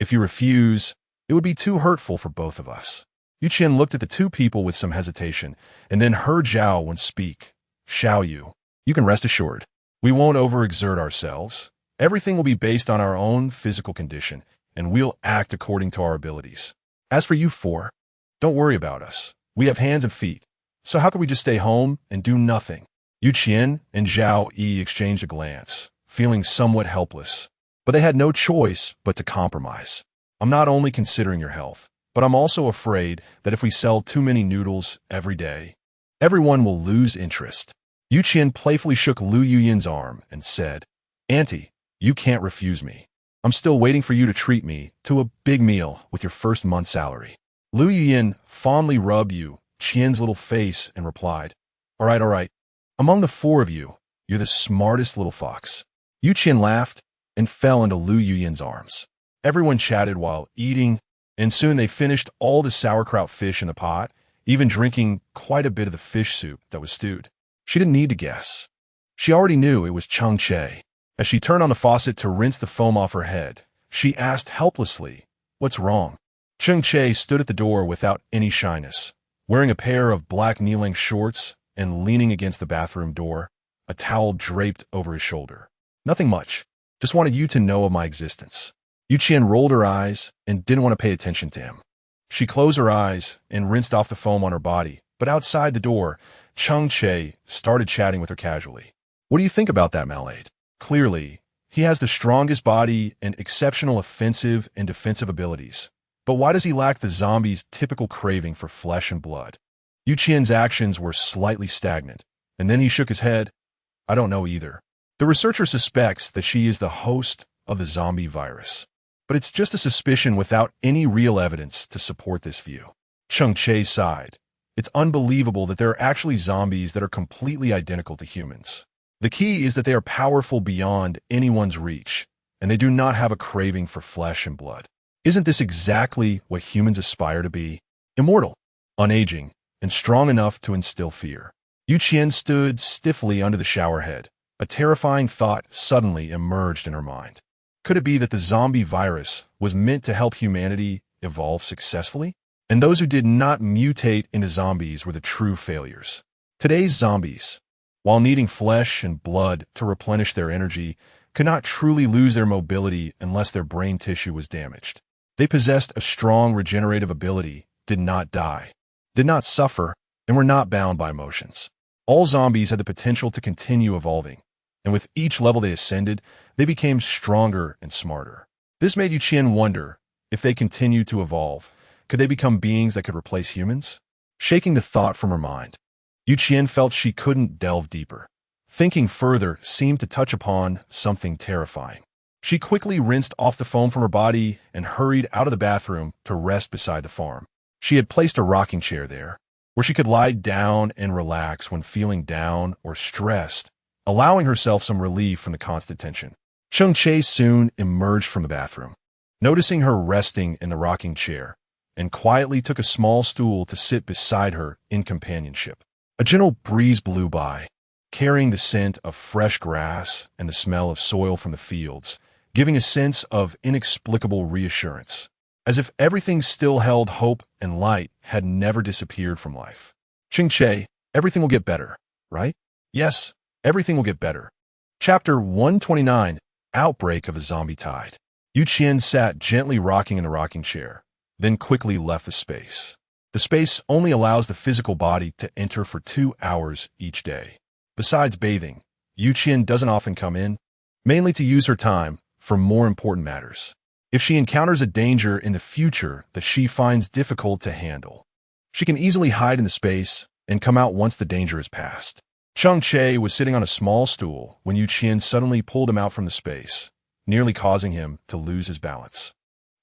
If you refuse, it would be too hurtful for both of us. Qian looked at the 2 people with some hesitation, and then heard Zhao Wen speak. "Xiao Yu, you can rest assured. We won't overexert ourselves. Everything will be based on our own physical condition, and we'll act according to our abilities. As for you 4, don't worry about us. We have hands and feet, so how could we just stay home and do nothing?" Qian and Zhao Yi exchanged a glance, feeling somewhat helpless. But they had no choice but to compromise. "I'm not only considering your health, but I'm also afraid that if we sell too many noodles every day, everyone will lose interest." Qian playfully shook Lu Yuyin's arm and said, "Auntie, you can't refuse me. I'm still waiting for you to treat me to a big meal with your first month's salary." Lu Yuyin fondly rubbed Qian's little face and replied, all right. Among the 4 of you, you're the smartest little fox." Qian laughed and fell into Lu Yuyin's arms. Everyone chatted while eating, and soon they finished all the sauerkraut fish in the pot, even drinking quite a bit of the fish soup that was stewed. She didn't need to guess. She already knew it was Cheng Che. As she turned on the faucet to rinse the foam off her head, she asked helplessly, "What's wrong?" Cheng Che stood at the door without any shyness. wearing a pair of black knee-length shorts and leaning against the bathroom door, a towel draped over his shoulder. Nothing much. Just wanted you to know of my existence. Qian rolled her eyes and didn't want to pay attention to him. She closed her eyes and rinsed off the foam on her body, but outside the door, Cheng Che started chatting with her casually. What do you think about that, Malade? Clearly, he has the strongest body and exceptional offensive and defensive abilities. But why does he lack the zombie's typical craving for flesh and blood? Qian's actions were slightly stagnant, and then he shook his head. I don't know either. The researcher suspects that she is the host of the zombie virus. But it's just a suspicion without any real evidence to support this view. Cheng Che sighed. It's unbelievable that there are actually zombies that are completely identical to humans. The key is that they are powerful beyond anyone's reach, and they do not have a craving for flesh and blood. Isn't this exactly what humans aspire to be? Immortal, unaging, and strong enough to instill fear. Qian stood stiffly under the shower head. A terrifying thought suddenly emerged in her mind. Could it be that the zombie virus was meant to help humanity evolve successfully? And those who did not mutate into zombies were the true failures. Today's zombies, while needing flesh and blood to replenish their energy, could not truly lose their mobility unless their brain tissue was damaged. They possessed a strong regenerative ability, did not die, did not suffer, and were not bound by emotions. All zombies had the potential to continue evolving, and with each level they ascended, they became stronger and smarter. This made Qian wonder, if they continued to evolve, could they become beings that could replace humans? Shaking the thought from her mind, Qian felt she couldn't delve deeper. Thinking further seemed to touch upon something terrifying. She quickly rinsed off the foam from her body and hurried out of the bathroom to rest beside the farm. She had placed a rocking chair there, where she could lie down and relax when feeling down or stressed, allowing herself some relief from the constant tension. Cheng Che soon emerged from the bathroom, noticing her resting in the rocking chair, and quietly took a small stool to sit beside her in companionship. A gentle breeze blew by, carrying the scent of fresh grass and the smell of soil from the fields, giving a sense of inexplicable reassurance, as if everything still held hope and light had never disappeared from life. Cheng Che, everything will get better, right? Yes, everything will get better. Chapter 129, Outbreak of the Zombie Tide. Qian sat gently rocking in the rocking chair, then quickly left the space. The space only allows the physical body to enter for 2 hours each day. Besides bathing, Qian doesn't often come in, mainly to use her time for more important matters. If she encounters a danger in the future that she finds difficult to handle, she can easily hide in the space and come out once the danger is past. Cheng Che was sitting on a small stool when Qian suddenly pulled him out from the space, nearly causing him to lose his balance.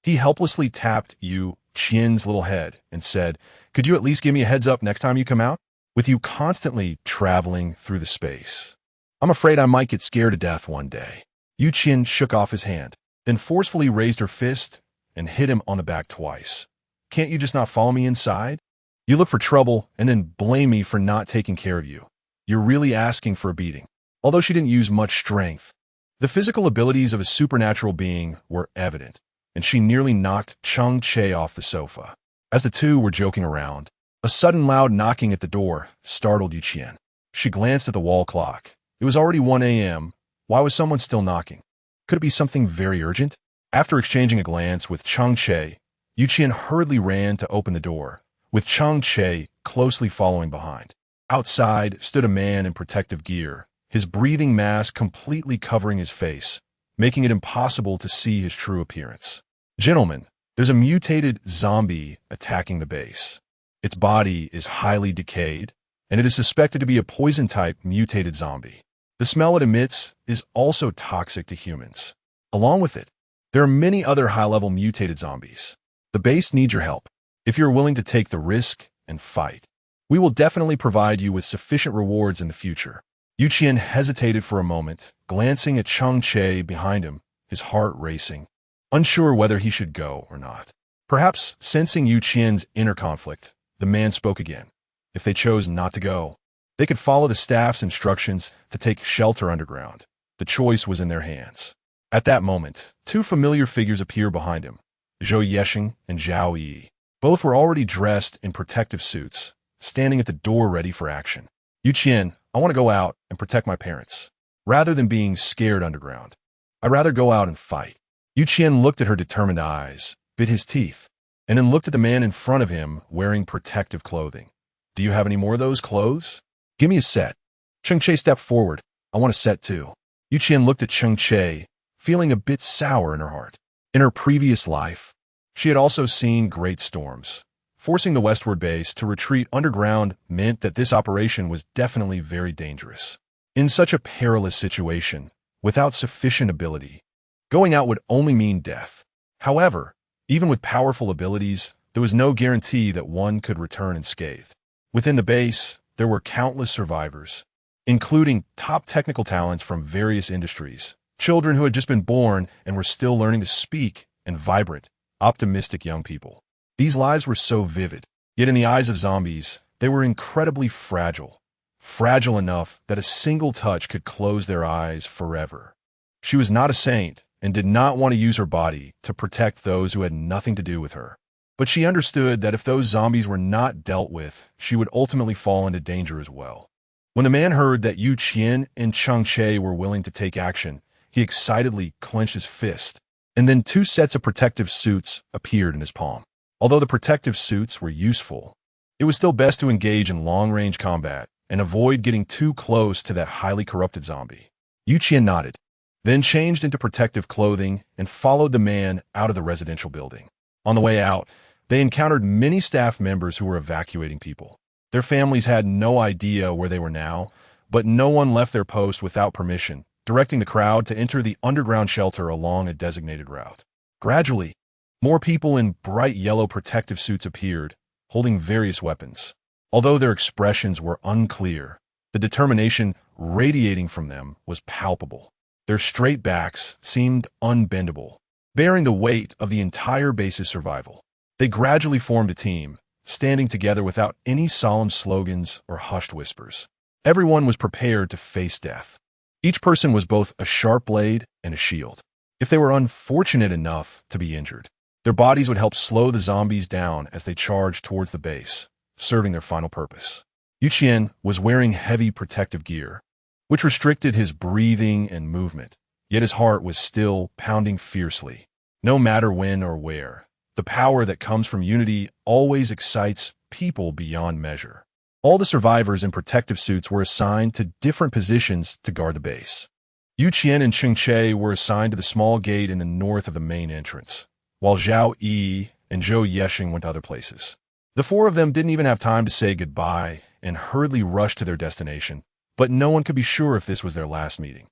He helplessly tapped Qian's little head and said, "Could you at least give me a heads up next time you come out? With you constantly traveling through the space, I'm afraid I might get scared to death one day." Qian shook off his hand, then forcefully raised her fist and hit him on the back twice. "Can't you just not follow me inside? You look for trouble and then blame me for not taking care of you. You're really asking for a beating." Although she didn't use much strength, the physical abilities of a supernatural being were evident, and she nearly knocked Cheng Che off the sofa. As the two were joking around, a sudden loud knocking at the door startled Qian. She glanced at the wall clock. It was already 1 a.m. Why was someone still knocking? Could it be something very urgent? After exchanging a glance with Cheng Che, Qian hurriedly ran to open the door, with Cheng Che closely following behind. Outside stood a man in protective gear, his breathing mask completely covering his face, making it impossible to see his true appearance. "Gentlemen, there's a mutated zombie attacking the base. Its body is highly decayed, and it is suspected to be a poison-type mutated zombie. The smell it emits is also toxic to humans. Along with it, there are many other high-level mutated zombies. The base needs your help. If you're willing to take the risk and fight, we will definitely provide you with sufficient rewards in the future." Qian hesitated for a moment, glancing at Cheng Che behind him, his heart racing, unsure whether he should go or not. Perhaps sensing Qian's inner conflict, the man spoke again. If they chose not to go, they could follow the staff's instructions to take shelter underground. The choice was in their hands. At that moment, 2 familiar figures appeared behind him, Zhou Yesheng and Zhao Yi. Both were already dressed in protective suits, standing at the door ready for action. Qian, I want to go out and protect my parents. Rather than being scared underground, I'd rather go out and fight. Qian looked at her determined eyes, bit his teeth, and then looked at the man in front of him wearing protective clothing. Do you have any more of those clothes? Give me a set. Cheng Che stepped forward. I want a set too. Qian looked at Cheng Che, feeling a bit sour in her heart. In her previous life, she had also seen great storms. Forcing the westward base to retreat underground meant that this operation was definitely very dangerous. In such a perilous situation, without sufficient ability, going out would only mean death. However, even with powerful abilities, there was no guarantee that one could return unscathed. Within the base, there were countless survivors, including top technical talents from various industries, children who had just been born and were still learning to speak, and vibrant, optimistic young people. These lives were so vivid, yet in the eyes of zombies, they were incredibly fragile. Fragile enough that a single touch could close their eyes forever. She was not a saint and did not want to use her body to protect those who had nothing to do with her. But she understood that if those zombies were not dealt with, she would ultimately fall into danger as well. When the man heard that Qian and Cheng Che were willing to take action, he excitedly clenched his fist, and then 2 sets of protective suits appeared in his palm. Although the protective suits were useful, it was still best to engage in long-range combat and avoid getting too close to that highly corrupted zombie. Qian nodded, then changed into protective clothing and followed the man out of the residential building. On the way out, they encountered many staff members who were evacuating people. Their families had no idea where they were now, but no one left their post without permission, directing the crowd to enter the underground shelter along a designated route. Gradually, more people in bright yellow protective suits appeared, holding various weapons. Although their expressions were unclear, the determination radiating from them was palpable. Their straight backs seemed unbendable, bearing the weight of the entire base's survival. They gradually formed a team, standing together without any solemn slogans or hushed whispers. Everyone was prepared to face death. Each person was both a sharp blade and a shield. If they were unfortunate enough to be injured, their bodies would help slow the zombies down as they charged towards the base, serving their final purpose. Qian was wearing heavy protective gear, which restricted his breathing and movement, yet his heart was still pounding fiercely. No matter when or where, the power that comes from unity always excites people beyond measure. All the survivors in protective suits were assigned to different positions to guard the base. Qian and Cheng Che were assigned to the small gate in the north of the main entrance, while Zhao Yi and Zhou Yesheng went to other places. The 4 of them didn't even have time to say goodbye and hurriedly rushed to their destination, but no one could be sure if this was their last meeting.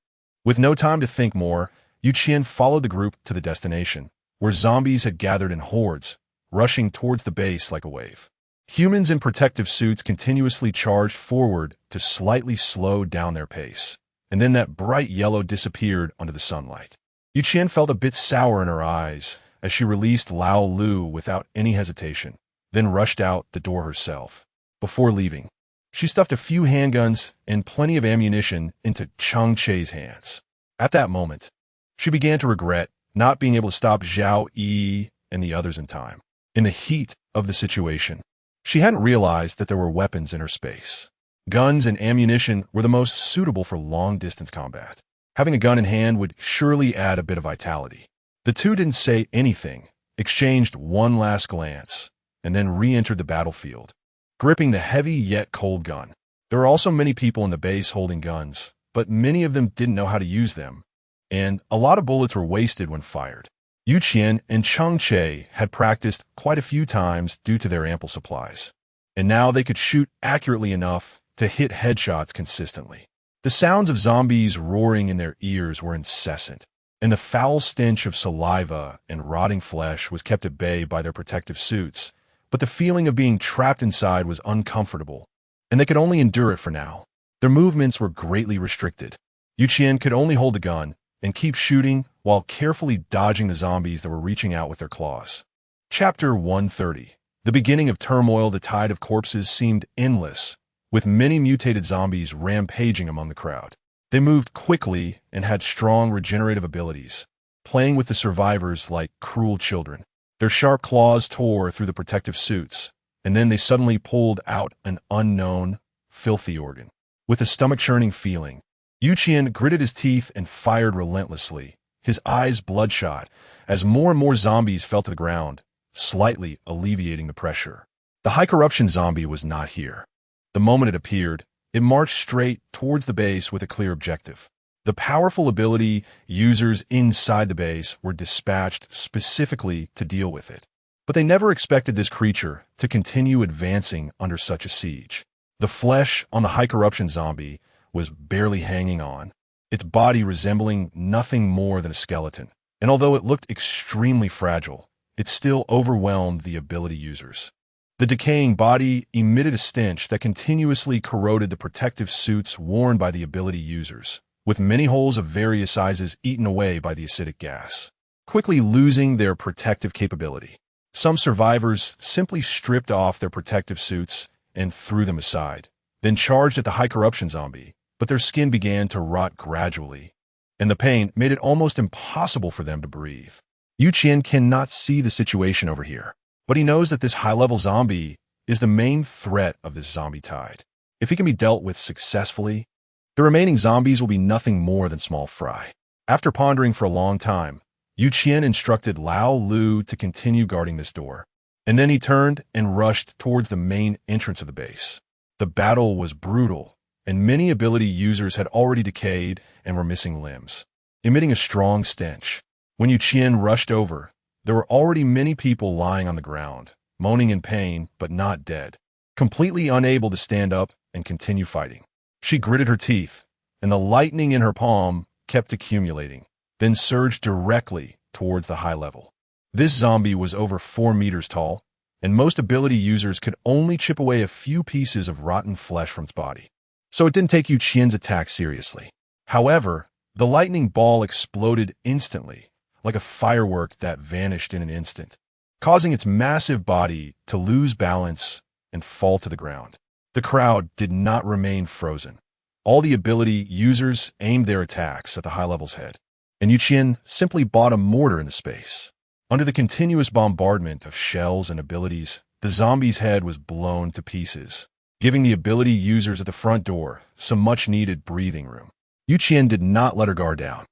With no time to think more, Qian followed the group to the destination, where zombies had gathered in hordes, rushing towards the base like a wave. Humans in protective suits continuously charged forward to slightly slow down their pace, and then that bright yellow disappeared under the sunlight. Qian felt a bit sour in her eyes as she released Lao Lu without any hesitation, then rushed out the door herself. Before leaving, she stuffed a few handguns and plenty of ammunition into Cheng Che's hands. At that moment, she began to regret not being able to stop Zhao Yi and the others in time. In the heat of the situation, she hadn't realized that there were weapons in her space. Guns and ammunition were the most suitable for long-distance combat. Having a gun in hand would surely add a bit of vitality. The 2 didn't say anything, exchanged one last glance, and then re-entered the battlefield, gripping the heavy yet cold gun. There were also many people in the base holding guns, but many of them didn't know how to use them, and a lot of bullets were wasted when fired. Qian and Cheng Che had practiced quite a few times due to their ample supplies, and now they could shoot accurately enough to hit headshots consistently. The sounds of zombies roaring in their ears were incessant, and the foul stench of saliva and rotting flesh was kept at bay by their protective suits, but the feeling of being trapped inside was uncomfortable, and they could only endure it for now. Their movements were greatly restricted. Qian could only hold the gun and keep shooting while carefully dodging the zombies that were reaching out with their claws. Chapter 130. The beginning of turmoil. The tide of corpses seemed endless, with many mutated zombies rampaging among the crowd. They moved quickly and had strong regenerative abilities, playing with the survivors like cruel children. Their sharp claws tore through the protective suits, and then they suddenly pulled out an unknown, filthy organ. With a stomach-churning feeling, Qian gritted his teeth and fired relentlessly, his eyes bloodshot, as more and more zombies fell to the ground, slightly alleviating the pressure. The high-corruption zombie was not here. The moment it appeared, it marched straight towards the base with a clear objective. The powerful ability users inside the base were dispatched specifically to deal with it. But they never expected this creature to continue advancing under such a siege. The flesh on the high-corruption zombie was barely hanging on, its body resembling nothing more than a skeleton. And although it looked extremely fragile, it still overwhelmed the ability users. The decaying body emitted a stench that continuously corroded the protective suits worn by the ability users, with many holes of various sizes eaten away by the acidic gas, quickly losing their protective capability. Some survivors simply stripped off their protective suits and threw them aside, then charged at the high-corruption zombie, but their skin began to rot gradually, and the pain made it almost impossible for them to breathe. Qian cannot see the situation over here, but he knows that this high-level zombie is the main threat of this zombie tide. If he can be dealt with successfully, the remaining zombies will be nothing more than small fry. After pondering for a long time, Qian instructed Lao Lu to continue guarding this door, and then he turned and rushed towards the main entrance of the base. The battle was brutal, and many ability users had already decayed and were missing limbs, emitting a strong stench. When Qian rushed over, there were already many people lying on the ground, moaning in pain but not dead, completely unable to stand up and continue fighting. She gritted her teeth, and the lightning in her palm kept accumulating, then surged directly towards the high level. This zombie was over 4 meters tall, and most ability users could only chip away a few pieces of rotten flesh from its body. So it didn't take Qian's attack seriously. However, the lightning ball exploded instantly, like a firework that vanished in an instant, causing its massive body to lose balance and fall to the ground. The crowd did not remain frozen. All the ability users aimed their attacks at the high level's head, and Qian simply bought a mortar in the space. Under the continuous bombardment of shells and abilities, the zombie's head was blown to pieces, giving the ability users at the front door some much-needed breathing room. Qian did not let her guard down.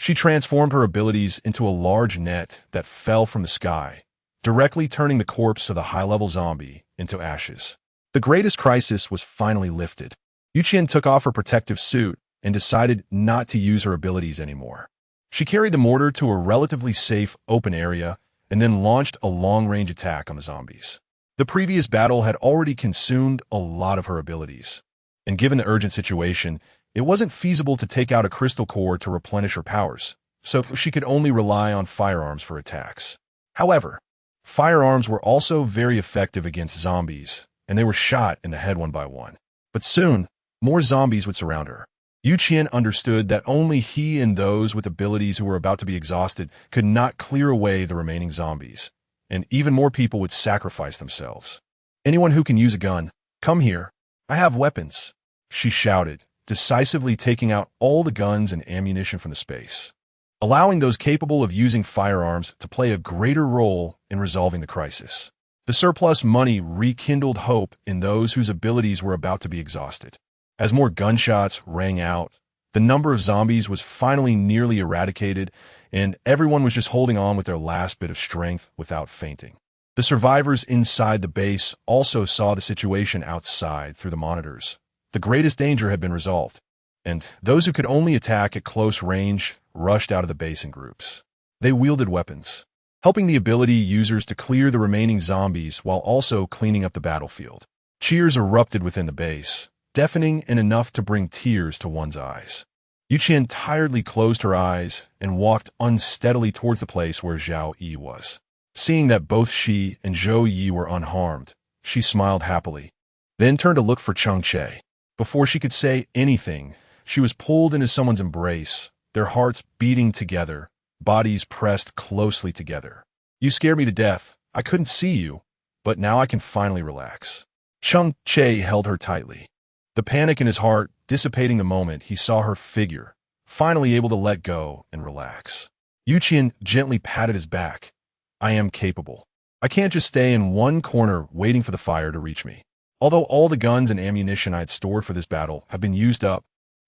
She transformed her abilities into a large net that fell from the sky, directly turning the corpse of the high-level zombie into ashes. The greatest crisis was finally lifted. Qian took off her protective suit and decided not to use her abilities anymore. She carried the mortar to a relatively safe open area and then launched a long-range attack on the zombies. The previous battle had already consumed a lot of her abilities, and given the urgent situation, it wasn't feasible to take out a crystal core to replenish her powers, so she could only rely on firearms for attacks. However, firearms were also very effective against zombies, and they were shot in the head one by one. But soon, more zombies would surround her. Qian understood that only he and those with abilities who were about to be exhausted could not clear away the remaining zombies, and even more people would sacrifice themselves. "Anyone who can use a gun, come here. I have weapons," she shouted, decisively taking out all the guns and ammunition from the space, allowing those capable of using firearms to play a greater role in resolving the crisis. The surplus money rekindled hope in those whose abilities were about to be exhausted. As more gunshots rang out, the number of zombies was finally nearly eradicated, and everyone was just holding on with their last bit of strength without fainting. The survivors inside the base also saw the situation outside through the monitors. The greatest danger had been resolved, and those who could only attack at close range rushed out of the base in groups. They wielded weapons, helping the ability users to clear the remaining zombies while also cleaning up the battlefield. Cheers erupted within the base, deafening and enough to bring tears to one's eyes. Qian tiredly closed her eyes and walked unsteadily towards the place where Zhao Yi was. Seeing that both she and Zhou Yi were unharmed, she smiled happily, then turned to look for Cheng Che. Before she could say anything, she was pulled into someone's embrace, their hearts beating together, bodies pressed closely together. "You scared me to death. I couldn't see you, but now I can finally relax." Cheng Che held her tightly, the panic in his heart dissipating the moment he saw her figure, finally able to let go and relax. Qian gently patted his back, I am capable. I can't just stay in one corner waiting for the fire to reach me. Although all the guns and ammunition I had stored for this battle have been used up,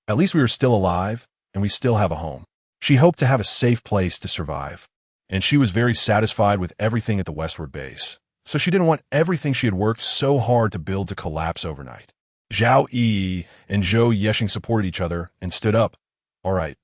at least we are still alive, and we still have a home. She hoped to have a safe place to survive, and she was very satisfied with everything at the westward base, so she didn't want everything she had worked so hard to build to collapse overnight. Zhao Yi and Zhou Yeshing supported each other and stood up. All right.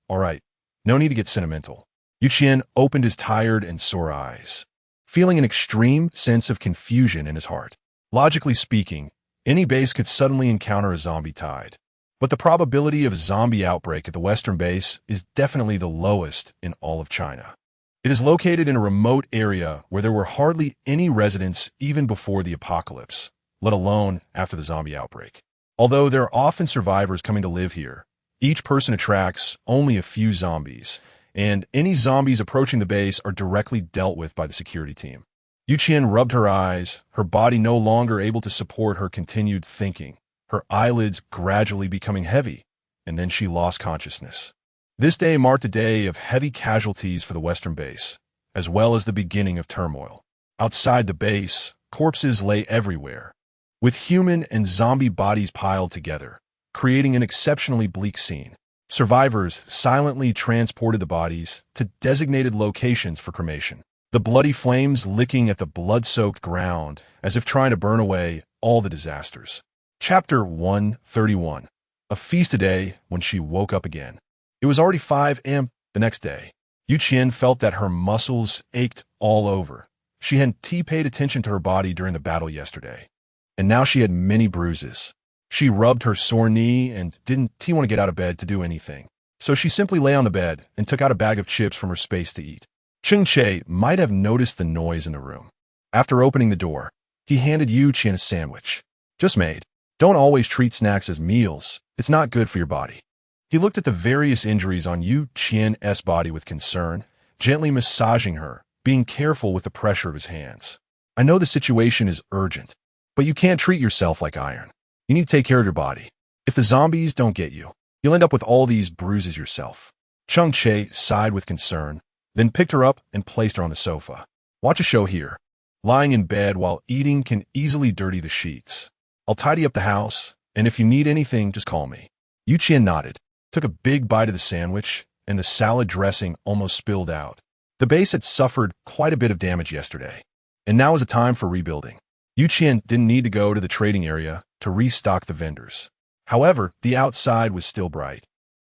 No need to get sentimental. Qian opened his tired and sore eyes, feeling an extreme sense of confusion in his heart. Logically speaking, any base could suddenly encounter a zombie tide. But the probability of a zombie outbreak at the western base is definitely the lowest in all of China. It is located in a remote area where there were hardly any residents even before the apocalypse, let alone after the zombie outbreak. Although there are often survivors coming to live here, each person attracts only a few zombies, and any zombies approaching the base are directly dealt with by the security team. Qian rubbed her eyes, her body no longer able to support her continued thinking, her eyelids gradually becoming heavy, and then she lost consciousness. This day marked a day of heavy casualties for the western base, as well as the beginning of turmoil. Outside the base, corpses lay everywhere, with human and zombie bodies piled together, creating an exceptionally bleak scene. Survivors silently transported the bodies to designated locations for cremation, the bloody flames licking at the blood-soaked ground as if trying to burn away all the disasters. Chapter 131. A feast a day when she woke up again. It was already 5 a.m. the next day. Qian felt that her muscles ached all over. She hadn't paid attention to her body during the battle yesterday, and now she had many bruises. She rubbed her sore knee and didn't want to get out of bed to do anything, so she simply lay on the bed and took out a bag of chips from her space to eat. Cheng Che might have noticed the noise in the room. After opening the door, he handed Qian a sandwich. Just made. Don't always treat snacks as meals. It's not good for your body. He looked at the various injuries on Qian's body with concern, gently massaging her, being careful with the pressure of his hands. I know the situation is urgent, but you can't treat yourself like iron. You need to take care of your body. If the zombies don't get you, you'll end up with all these bruises yourself. Cheng Che sighed with concern, then picked her up and placed her on the sofa. Watch a show here. Lying in bed while eating can easily dirty the sheets. I'll tidy up the house, and if you need anything, just call me. Qian nodded, took a big bite of the sandwich, and the salad dressing almost spilled out. The base had suffered quite a bit of damage yesterday, and now is a time for rebuilding. Qian didn't need to go to the trading area to restock the vendors. However, the outside was still bright,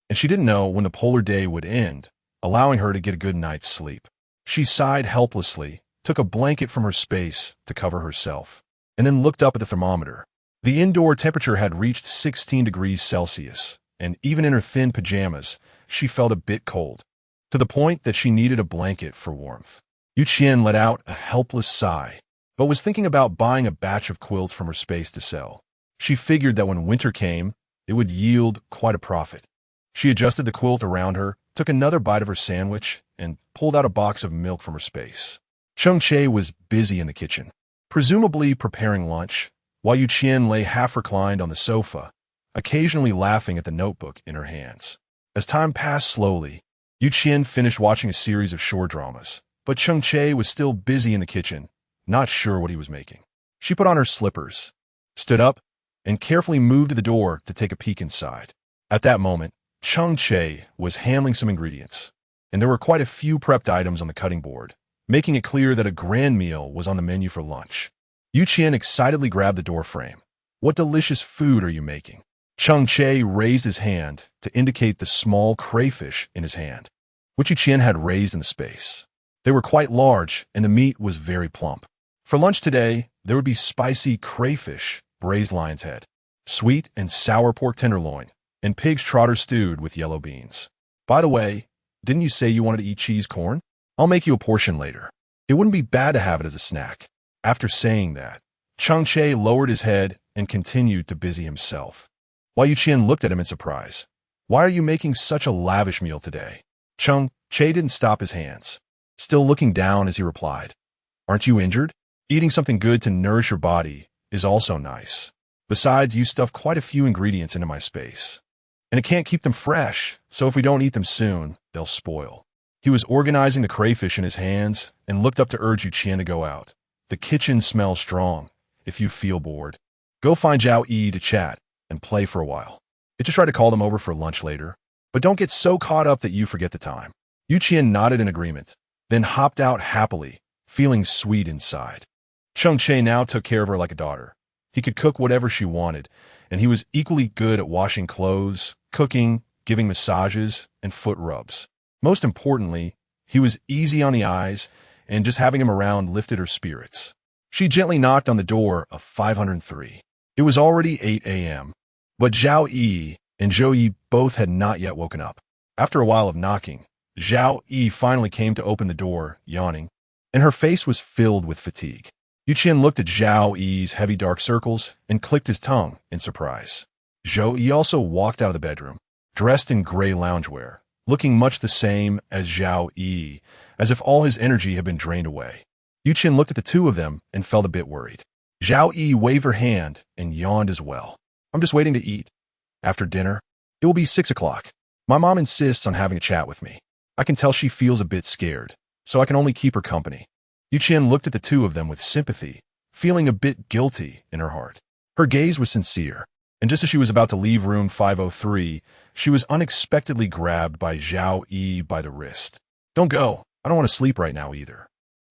and she didn't know when the polar day would end, allowing her to get a good night's sleep. She sighed helplessly, took a blanket from her space to cover herself, and then looked up at the thermometer. The indoor temperature had reached 16 degrees Celsius, and even in her thin pajamas, she felt a bit cold, to the point that she needed a blanket for warmth. Qian let out a helpless sigh, but was thinking about buying a batch of quilts from her space to sell. She figured that when winter came, it would yield quite a profit. She adjusted the quilt around her, took another bite of her sandwich, and pulled out a box of milk from her space. Cheng Che was busy in the kitchen, presumably preparing lunch, while Qian lay half reclined on the sofa, occasionally laughing at the notebook in her hands. As time passed slowly, Qian finished watching a series of shore dramas, but Cheng Che was still busy in the kitchen, not sure what he was making. She put on her slippers, stood up, and carefully moved to the door to take a peek inside. At that moment, Cheng Che was handling some ingredients, and there were quite a few prepped items on the cutting board, making it clear that a grand meal was on the menu for lunch. Qian excitedly grabbed the door frame. What delicious food are you making? Cheng Che raised his hand to indicate the small crayfish in his hand, which Qian had raised in the space. They were quite large, and the meat was very plump. For lunch today, there would be spicy crayfish, braised lion's head, sweet and sour pork tenderloin, and pig's trotter stewed with yellow beans. By the way, didn't you say you wanted to eat cheese corn? I'll make you a portion later. It wouldn't be bad to have it as a snack. After saying that, Cheng Che lowered his head and continued to busy himself, while Qian looked at him in surprise. Why are you making such a lavish meal today? Cheng Che didn't stop his hands, still looking down as he replied, Aren't you injured? Eating something good to nourish your body is also nice. Besides, you stuffed quite a few ingredients into my space, and it can't keep them fresh, so if we don't eat them soon, they'll spoil. He was organizing the crayfish in his hands and looked up to urge Qian to go out. The kitchen smells strong. If you feel bored, go find Zhao Yi to chat and play for a while. It just tried to call them over for lunch later, but don't get so caught up that you forget the time. Qian nodded in agreement, then hopped out happily, feeling sweet inside. Cheng Che now took care of her like a daughter. He could cook whatever she wanted, and he was equally good at washing clothes, cooking, giving massages, and foot rubs. Most importantly, he was easy on the eyes, and just having him around lifted her spirits. She gently knocked on the door of 503. It was already 8 a.m., but Zhao Yi and Zhou Yi both had not yet woken up. After a while of knocking, Zhao Yi finally came to open the door, yawning, and her face was filled with fatigue. Qian looked at Zhao Yi's heavy dark circles and clicked his tongue in surprise. Zhou Yi also walked out of the bedroom, dressed in gray loungewear, looking much the same as Zhao Yi, as if all his energy had been drained away. Qian looked at the two of them and felt a bit worried. Zhao Yi waved her hand and yawned as well. I'm just waiting to eat. After dinner, it will be 6 o'clock. My mom insists on having a chat with me. I can tell she feels a bit scared, so I can only keep her company. Qian looked at the two of them with sympathy, feeling a bit guilty in her heart. Her gaze was sincere, and just as she was about to leave room 503, she was unexpectedly grabbed by Zhao Yi by the wrist. Don't go. I don't want to sleep right now either.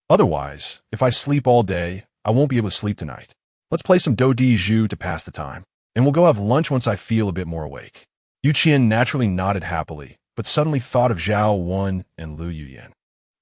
Otherwise, if I sleep all day, I won't be able to sleep tonight. Let's play some do di zhu to pass the time, and we'll go have lunch once I feel a bit more awake. Qian naturally nodded happily, but suddenly thought of Zhao Wen and Lu Yuyan.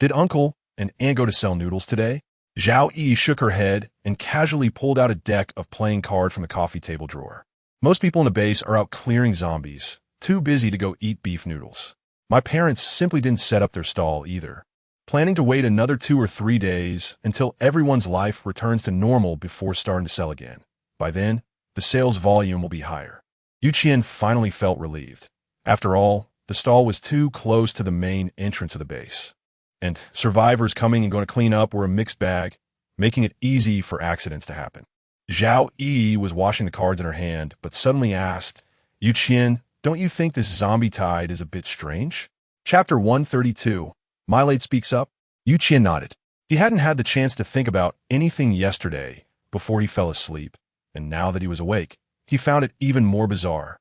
Did Uncle and Aunt go to sell noodles today? Zhao Yi shook her head and casually pulled out a deck of playing cards from the coffee table drawer. Most people in the base are out clearing zombies, too busy to go eat beef noodles. My parents simply didn't set up their stall either, planning to wait another 2 or 3 days until everyone's life returns to normal before starting to sell again. By then, the sales volume will be higher. Qian finally felt relieved. After all, the stall was too close to the main entrance of the base, and survivors coming and going to clean up were a mixed bag, making it easy for accidents to happen. Zhao Yi was washing the cards in her hand, but suddenly asked, Qian, don't you think this zombie tide is a bit strange? Chapter 132. Milade speaks up. Qian nodded. He hadn't had the chance to think about anything yesterday before he fell asleep, and now that he was awake, he found it even more bizarre.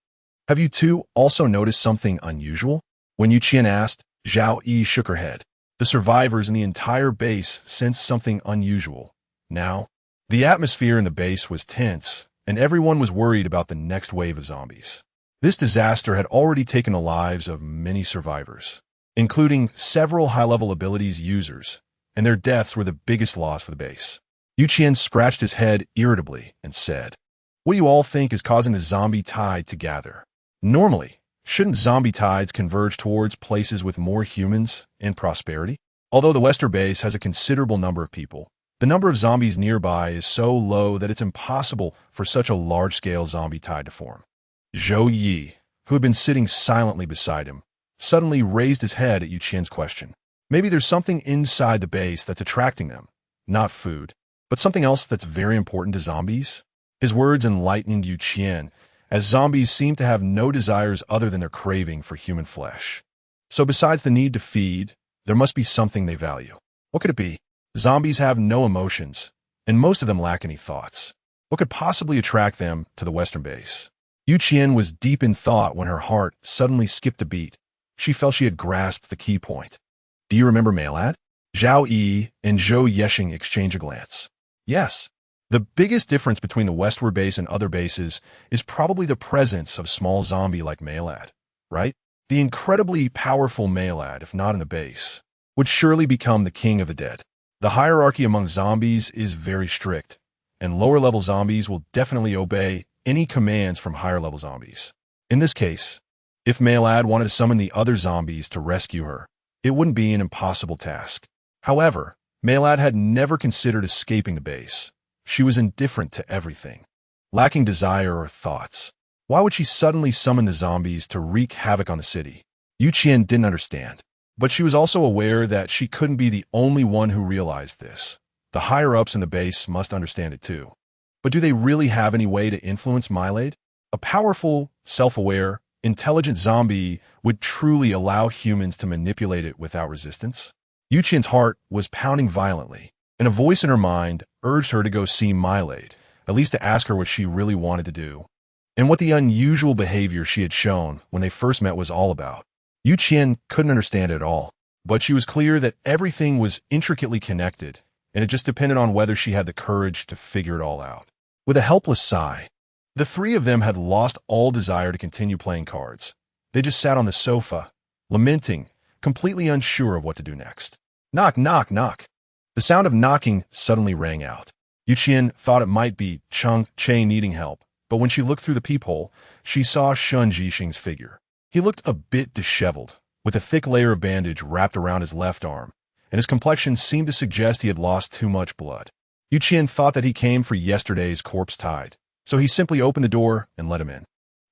Have you two also noticed something unusual? When Qian asked, Zhao Yi shook her head. The survivors in the entire base sensed something unusual. Now, the atmosphere in the base was tense, and everyone was worried about the next wave of zombies. This disaster had already taken the lives of many survivors, including several high-level abilities users, and their deaths were the biggest loss for the base. Qian scratched his head irritably and said, What do you all think is causing the zombie tide to gather? Normally, shouldn't zombie tides converge towards places with more humans and prosperity? Although the Western base has a considerable number of people, the number of zombies nearby is so low that it's impossible for such a large-scale zombie tide to form. Zhou Yi, who had been sitting silently beside him, suddenly raised his head at Qian's question. Maybe there's something inside the base that's attracting them. Not food, but something else that's very important to zombies? His words enlightened Qian, as zombies seem to have no desires other than their craving for human flesh. So besides the need to feed, there must be something they value. What could it be? Zombies have no emotions, and most of them lack any thoughts. What could possibly attract them to the Western base? Qian was deep in thought when her heart suddenly skipped a beat. She felt she had grasped the key point. Do you remember Mailad? Zhao Yi and Zhou Yeshing exchanged a glance. Yes. The biggest difference between the westward base and other bases is probably the presence of small zombie like Mailad, right? The incredibly powerful Mailad, if not in the base, would surely become the king of the dead. The hierarchy among zombies is very strict, and lower-level zombies will definitely obey any commands from higher-level zombies. In this case, if Mailad wanted to summon the other zombies to rescue her, it wouldn't be an impossible task. However, Mailad had never considered escaping the base. She was indifferent to everything, lacking desire or thoughts. Why would she suddenly summon the zombies to wreak havoc on the city? Qian didn't understand, but she was also aware that she couldn't be the only one who realized this. The higher-ups in the base must understand it too. But do they really have any way to influence Milade? A powerful, self-aware, intelligent zombie would truly allow humans to manipulate it without resistance? Qian's heart was pounding violently, and a voice in her mind urged her to go see Mylade, at least to ask her what she really wanted to do, and what the unusual behavior she had shown when they first met was all about. Qian couldn't understand it at all, but she was clear that everything was intricately connected, and it just depended on whether she had the courage to figure it all out. With a helpless sigh, the three of them had lost all desire to continue playing cards. They just sat on the sofa, lamenting, completely unsure of what to do next. Knock, knock, knock. The sound of knocking suddenly rang out. Qian thought it might be Cheng Che needing help, but when she looked through the peephole, she saw Shun Jixing's figure. He looked a bit disheveled, with a thick layer of bandage wrapped around his left arm, and his complexion seemed to suggest he had lost too much blood. Qian thought that he came for yesterday's corpse tide, so he simply opened the door and let him in.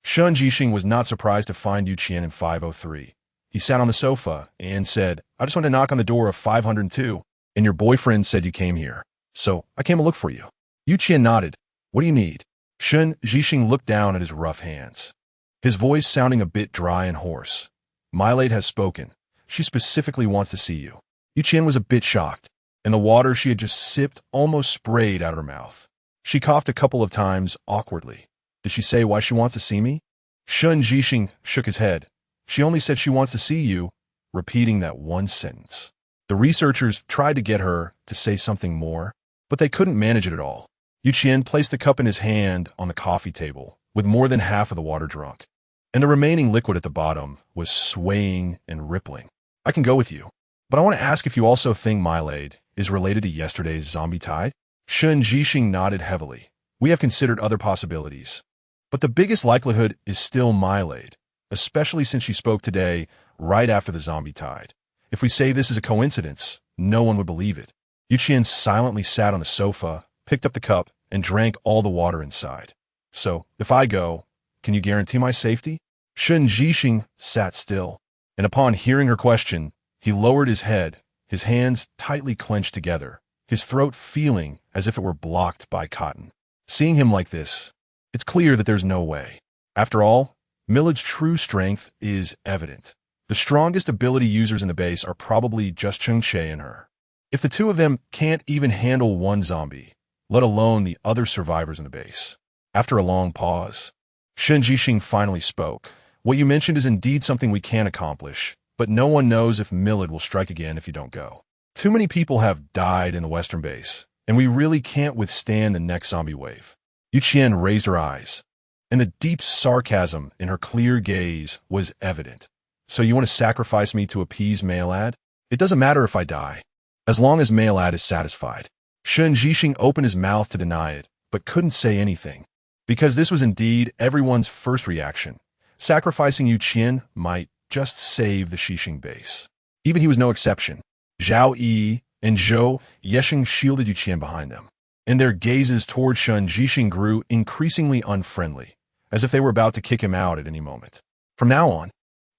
Shun Jixing was not surprised to find Qian in 503. He sat on the sofa and said, "I just want to knock on the door of 502, and your boyfriend said you came here, so I came to look for you." Qian nodded. "What do you need?" Shun Jixing looked down at his rough hands, his voice sounding a bit dry and hoarse. "Mylade has spoken. She specifically wants to see you." Qian was a bit shocked, and the water she had just sipped almost sprayed out of her mouth. She coughed a couple of times awkwardly. "Did she say why she wants to see me?" Shun Jixing shook his head. "She only said she wants to see you," repeating that one sentence. The researchers tried to get her to say something more, but they couldn't manage it at all. Qian placed the cup in his hand on the coffee table, with more than half of the water drunk, and the remaining liquid at the bottom was swaying and rippling. "I can go with you, but I want to ask if you also think Mylade is related to yesterday's zombie tide?" Shun Jixing nodded heavily. "We have considered other possibilities, but the biggest likelihood is still Mylade, especially since she spoke today right after the zombie tide. If we say this is a coincidence, no one would believe it." Qian silently sat on the sofa, picked up the cup, and drank all the water inside. "So, if I go, can you guarantee my safety?" Shun Jixing sat still, and upon hearing her question, he lowered his head, his hands tightly clenched together, his throat feeling as if it were blocked by cotton. Seeing him like this, it's clear that there's no way. After all, Mylade's true strength is evident. The strongest ability users in the base are probably just Cheng Che and her. If the two of them can't even handle one zombie, let alone the other survivors in the base. After a long pause, Shun Jixing finally spoke. "What you mentioned is indeed something we can accomplish, but no one knows if Mylade will strike again if you don't go. Too many people have died in the western base, and we really can't withstand the next zombie wave." Qian raised her eyes, and the deep sarcasm in her clear gaze was evident. "So you want to sacrifice me to appease Mylade? It doesn't matter if I die, as long as Mylade is satisfied." Shun Jixing opened his mouth to deny it, but couldn't say anything, because this was indeed everyone's first reaction. Sacrificing Qian might just save the Xixing base. Even he was no exception. Zhao Yi and Zhou Yesheng shielded Qian behind them, and their gazes toward Shun Jixing grew increasingly unfriendly, as if they were about to kick him out at any moment. "From now on,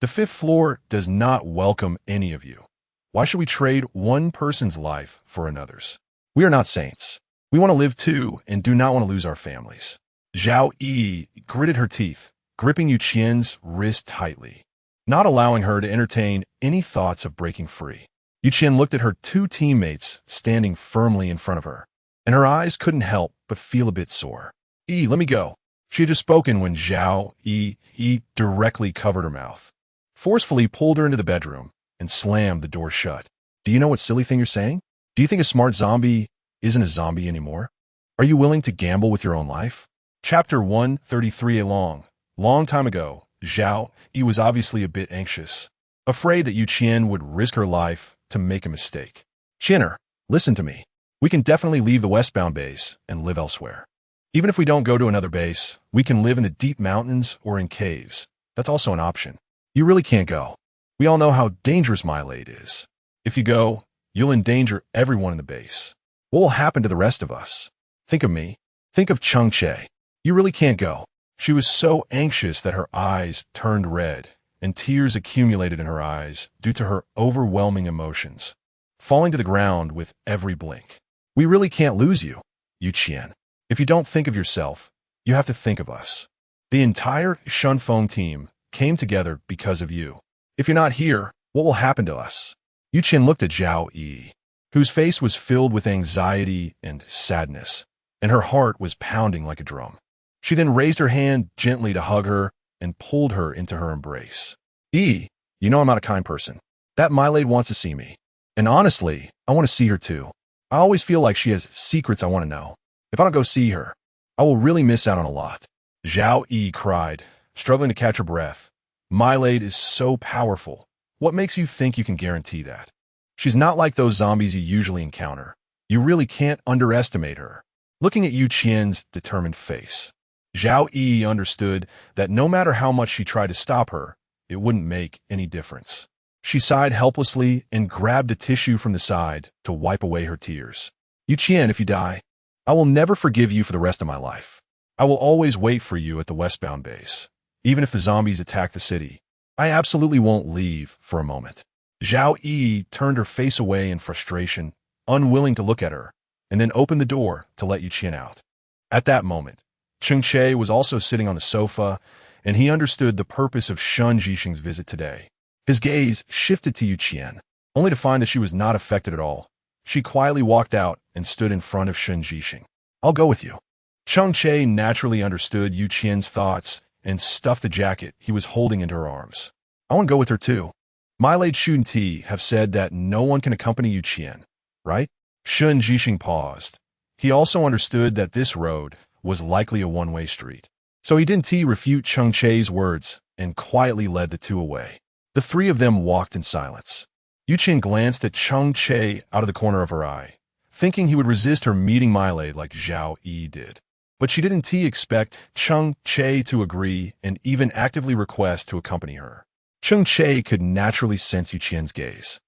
the 5th floor does not welcome any of you. Why should we trade one person's life for another's? We are not saints. We want to live too and do not want to lose our families." Zhao Yi gritted her teeth, gripping Qian's wrist tightly, not allowing her to entertain any thoughts of breaking free. Qian looked at her two teammates standing firmly in front of her, and her eyes couldn't help but feel a bit sore. Let me go." She had just spoken when Zhao Yi directly covered her mouth, forcefully pulled her into the bedroom, and slammed the door shut. "Do you know what silly thing you're saying? Do you think a smart zombie isn't a zombie anymore? Are you willing to gamble with your own life?" Chapter 133. A long time ago, Zhao Yi was obviously a bit anxious, afraid that Qian would risk her life to make a mistake. "Qianer, listen to me. We can definitely leave the westbound base and live elsewhere. Even if we don't go to another base, we can live in the deep mountains or in caves. That's also an option. You really can't go. We all know how dangerous Mylade is. If you go, you'll endanger everyone in the base. What will happen to the rest of us? Think of me. Think of Cheng Che. You really can't go." She was so anxious that her eyes turned red, and tears accumulated in her eyes due to her overwhelming emotions, falling to the ground with every blink. "We really can't lose you, Qian. If you don't think of yourself, you have to think of us." The entire Shunfeng team came together because of you. If you're not here, what will happen to us? Yu Qian looked at Zhao Yi, whose face was filled with anxiety and sadness, and her heart was pounding like a drum. She then raised her hand gently to hug her and pulled her into her embrace. You know I'm not a kind person. That Mylade wants to see me. And honestly, I want to see her too. I always feel like she has secrets I want to know. If I don't go see her, I will really miss out on a lot. Zhao Yi cried, struggling to catch her breath. Mylade is so powerful. What makes you think you can guarantee that? She's not like those zombies you usually encounter. You really can't underestimate her. Looking at Yu Qian's determined face, Zhao Yi understood that no matter how much she tried to stop her, it wouldn't make any difference. She sighed helplessly and grabbed a tissue from the side to wipe away her tears. Yu Qian, if you die, I will never forgive you for the rest of my life. I will always wait for you at the westbound base. Even if the zombies attack the city, I absolutely won't leave for a moment. Zhao Yi turned her face away in frustration, unwilling to look at her, and then opened the door to let Yu Qian out. At that moment, Cheng Che was also sitting on the sofa, and he understood the purpose of Shun Jixing's visit today. His gaze shifted to Yu Qian, only to find that she was not affected at all. She quietly walked out and stood in front of Shun Jixing. I'll go with you. Cheng Che naturally understood Yu Qian's thoughts and stuffed the jacket he was holding into her arms. I want to go with her too. Mylade Shun Ti have said that no one can accompany Yu Qian, right? Shun Jixing paused. He also understood that this road was likely a one-way street. So he didn't refute Cheng Che's words and quietly led the two away. The three of them walked in silence. Yu Qian glanced at Cheng Che out of the corner of her eye, thinking he would resist her meeting Mylade like Zhao Yi did. But she didn't expect Cheng Che to agree and even actively request to accompany her. Cheng Che could naturally sense Yu Qian's gaze,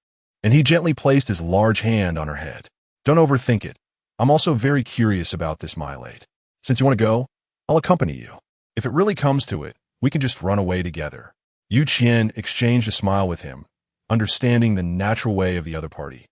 and he gently placed his large hand on her head. Don't overthink it. I'm also very curious about this Mylade. Since you want to go, I'll accompany you. If it really comes to it, we can just run away together. Yu Qian exchanged a smile with him, understanding the natural way of the other party.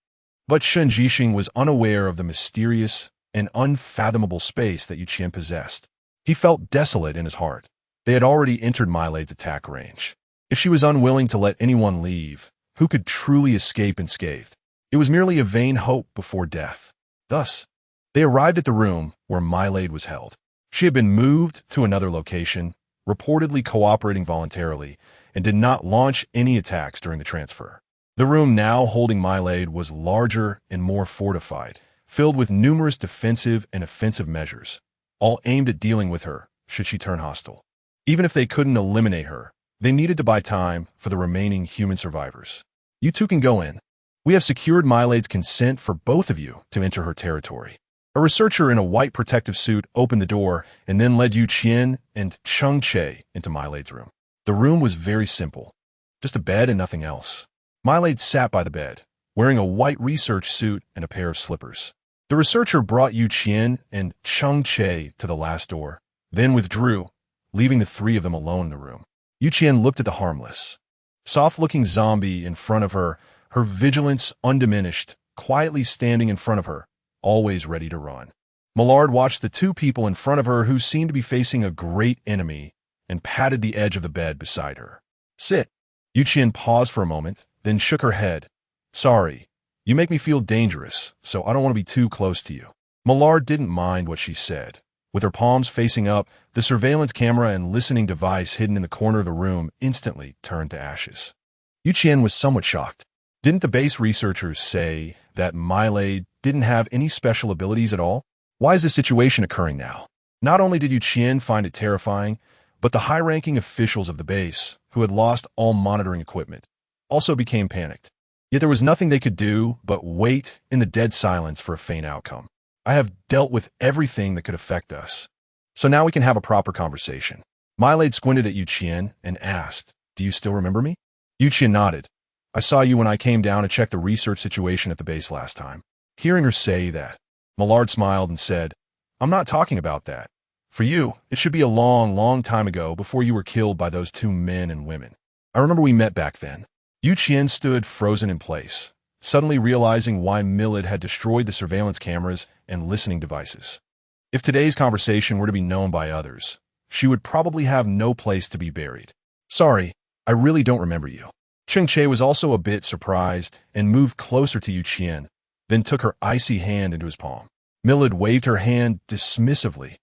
But Shun Jixing was unaware of the mysterious and unfathomable space that Yu Qian possessed. He felt desolate in his heart. They had already entered Mylade's attack range. If she was unwilling to let anyone leave, who could truly escape unscathed? It was merely a vain hope before death. Thus, they arrived at the room where Mylade was held. She had been moved to another location, reportedly cooperating voluntarily, and did not launch any attacks during the transfer. The room now holding Mylade was larger and more fortified, filled with numerous defensive and offensive measures, all aimed at dealing with her should she turn hostile. Even if they couldn't eliminate her, they needed to buy time for the remaining human survivors. You two can go in. We have secured Mylade's consent for both of you to enter her territory. A researcher in a white protective suit opened the door and then led Yu Qian and Cheng Che into Mylade's room. The room was very simple, just a bed and nothing else. Mylade sat by the bed, wearing a white research suit and a pair of slippers. The researcher brought Yu Qian and Cheng Che to the last door, then withdrew, leaving the three of them alone in the room. Yu Qian looked at the harmless, soft-looking zombie in front of her, her vigilance undiminished, quietly standing in front of her, always ready to run. Millard watched the two people in front of her who seemed to be facing a great enemy and patted the edge of the bed beside her. Sit. Yu Qian paused for a moment, then shook her head. Sorry, you make me feel dangerous, so I don't want to be too close to you. Millard didn't mind what she said. With her palms facing up, the surveillance camera and listening device hidden in the corner of the room instantly turned to ashes. Yu Qian was somewhat shocked. Didn't the base researchers say that Mylade didn't have any special abilities at all? Why is this situation occurring now? Not only did Yu Qian find it terrifying, but the high-ranking officials of the base, who had lost all monitoring equipment, also became panicked. Yet there was nothing they could do but wait in the dead silence for a faint outcome. I have dealt with everything that could affect us, so now we can have a proper conversation. Mylade squinted at Yu Qian and asked, Do you still remember me? Yu Qian nodded. I saw you when I came down to check the research situation at the base last time. Hearing her say that, Millard smiled and said, I'm not talking about that. For you, it should be a long, long time ago before you were killed by those two men and women. I remember we met back then. Yu Qian stood frozen in place, suddenly realizing why Millard had destroyed the surveillance cameras and listening devices. If today's conversation were to be known by others, she would probably have no place to be buried. Sorry, I really don't remember you. Cheng Che was also a bit surprised and moved closer to Qian, then took her icy hand into his palm. Millard waved her hand dismissively.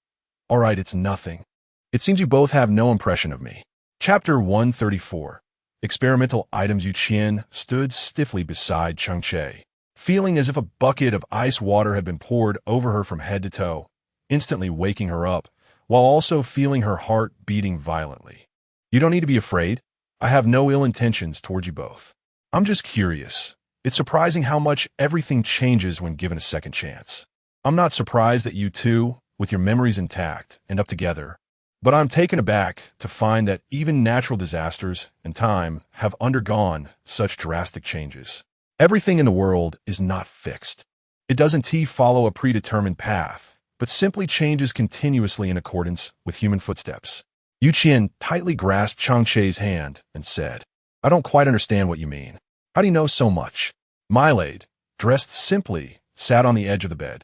All right, it's nothing. It seems you both have no impression of me. Chapter 134. Experimental items. Qian stood stiffly beside Cheng Che, feeling as if a bucket of ice water had been poured over her from head to toe, instantly waking her up, while also feeling her heart beating violently. You don't need to be afraid. I have no ill intentions towards you both. I'm just curious. It's surprising how much everything changes when given a second chance. I'm not surprised that you two, with your memories intact, end up together, but I'm taken aback to find that even natural disasters and time have undergone such drastic changes. Everything in the world is not fixed. It doesn't follow a predetermined path, but simply changes continuously in accordance with human footsteps. Qian tightly grasped Cheng Che's hand and said, I don't quite understand what you mean. How do you know so much? Mylade, dressed simply, sat on the edge of the bed,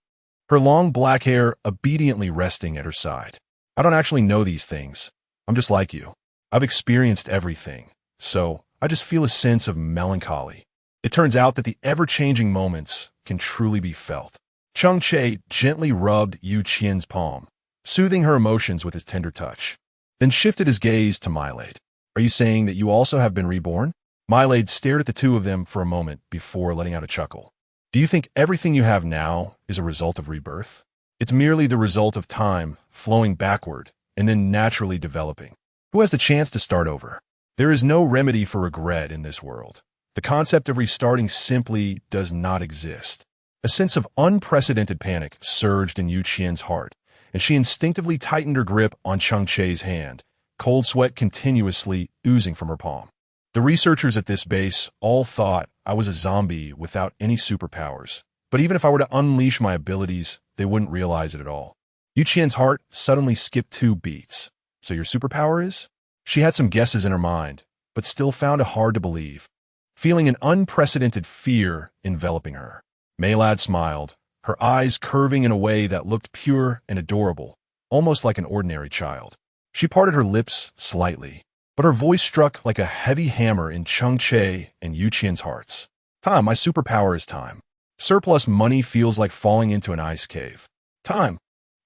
her long black hair obediently resting at her side. I don't actually know these things. I'm just like you. I've experienced everything, so I just feel a sense of melancholy. It turns out that the ever-changing moments can truly be felt. Cheng Che gently rubbed Qian's palm, soothing her emotions with his tender touch, then shifted his gaze to Mylade. Are you saying that you also have been reborn? Mylade stared at the two of them for a moment before letting out a chuckle. Do you think everything you have now is a result of rebirth? It's merely the result of time flowing backward and then naturally developing. Who has the chance to start over? There is no remedy for regret in this world. The concept of restarting simply does not exist. A sense of unprecedented panic surged in Qian's heart, and she instinctively tightened her grip on Cheng Che's hand, cold sweat continuously oozing from her palm. The researchers at this base all thought I was a zombie without any superpowers, but even if I were to unleash my abilities, they wouldn't realize it at all. Qian's heart suddenly skipped 2 beats. So your superpower is? She had some guesses in her mind, but still found it hard to believe, feeling an unprecedented fear enveloping her. Mylade smiled, her eyes curving in a way that looked pure and adorable, almost like an ordinary child. She parted her lips slightly, but her voice struck like a heavy hammer in Cheng Che and Qian's hearts. Time, my superpower is time. Surplus money feels like falling into an ice cave. Time.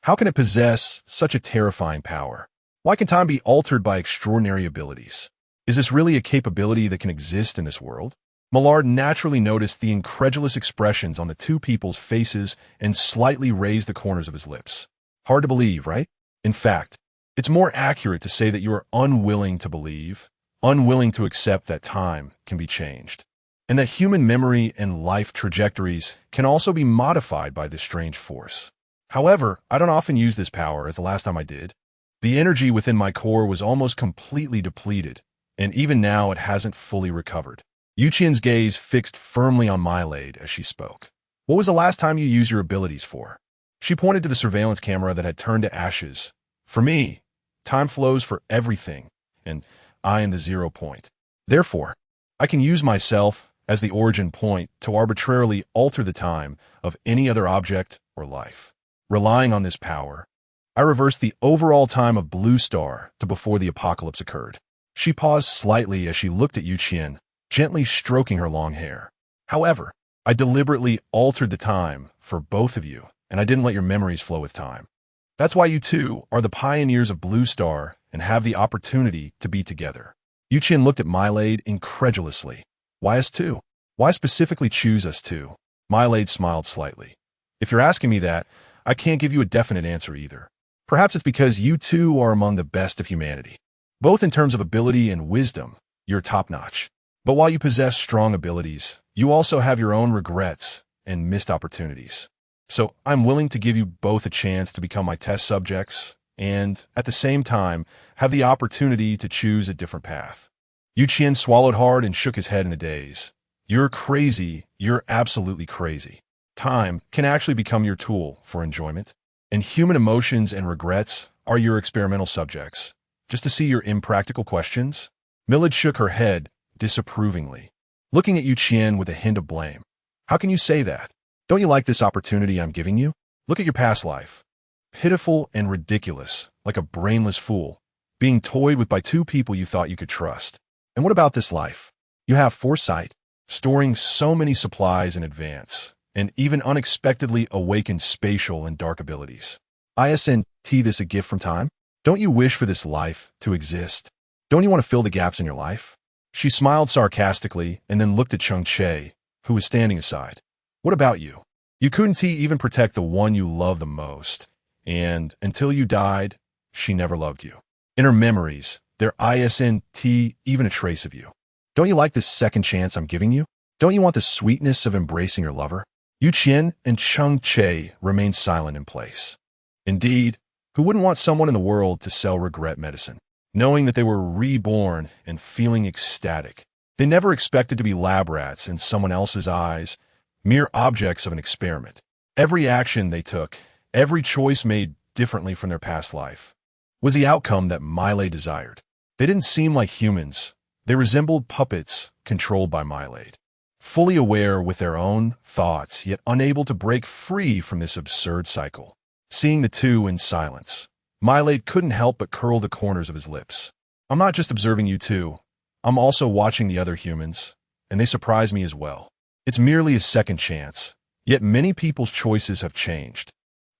How can it possess such a terrifying power? Why can time be altered by extraordinary abilities? Is this really a capability that can exist in this world? Millard naturally noticed the incredulous expressions on the two people's faces and slightly raised the corners of his lips. Hard to believe, right? In fact, it's more accurate to say that you are unwilling to believe, unwilling to accept that time can be changed, and that human memory and life trajectories can also be modified by this strange force. However, I don't often use this power, as the last time I did. The energy within my core was almost completely depleted, and even now it hasn't fully recovered. Qian's gaze fixed firmly on Mylade as she spoke. What was the last time you used your abilities for? She pointed to the surveillance camera that had turned to ashes. For me, time flows for everything, and I am the 0 point. Therefore, I can use myself as the origin point to arbitrarily alter the time of any other object or life. Relying on this power, I reversed the overall time of Blue Star to before the apocalypse occurred. She paused slightly as she looked at Qian, gently stroking her long hair. However, I deliberately altered the time for both of you, and I didn't let your memories flow with time. That's why you two are the pioneers of Blue Star and have the opportunity to be together. Qian looked at Mylade incredulously. Why us two? Why specifically choose us two? Mylade smiled slightly. If you're asking me that, I can't give you a definite answer either. Perhaps it's because you two are among the best of humanity. Both in terms of ability and wisdom, you're top-notch. But while you possess strong abilities, you also have your own regrets and missed opportunities. So I'm willing to give you both a chance to become my test subjects and, at the same time, have the opportunity to choose a different path. Qian swallowed hard and shook his head in a daze. You're crazy. You're absolutely crazy. Time can actually become your tool for enjoyment, and human emotions and regrets are your experimental subjects. Just to see your impractical questions? Millard shook her head disapprovingly, looking at Qian with a hint of blame. How can you say that? Don't you like this opportunity I'm giving you? Look at your past life. Pitiful and ridiculous, like a brainless fool. being toyed with by two people you thought you could trust. And what about this life? You have foresight, storing so many supplies in advance, and even unexpectedly awakened spatial and dark abilities. Isn't this a gift from time? Don't you wish for this life to exist? Don't you want to fill the gaps in your life? She smiled sarcastically and then looked at Cheng Che, who was standing aside. What about you? You couldn't even protect the one you love the most, and until you died, she never loved you. In her memories, there isn't even a trace of you. Don't you like this second chance I'm giving you? Don't you want the sweetness of embracing your lover? Qian and Cheng Che remained silent in place. Indeed, who wouldn't want someone in the world to sell regret medicine? Knowing that they were reborn and feeling ecstatic. They never expected to be lab rats in someone else's eyes, mere objects of an experiment. Every action they took, every choice made differently from their past life, was the outcome that Miley desired. They didn't seem like humans. They resembled puppets controlled by Miley, fully aware with their own thoughts, yet unable to break free from this absurd cycle. Seeing the two in silence, Miley couldn't help but curl the corners of his lips. I'm not just observing you two. I'm also watching the other humans, and they surprise me as well. It's merely a second chance, yet many people's choices have changed.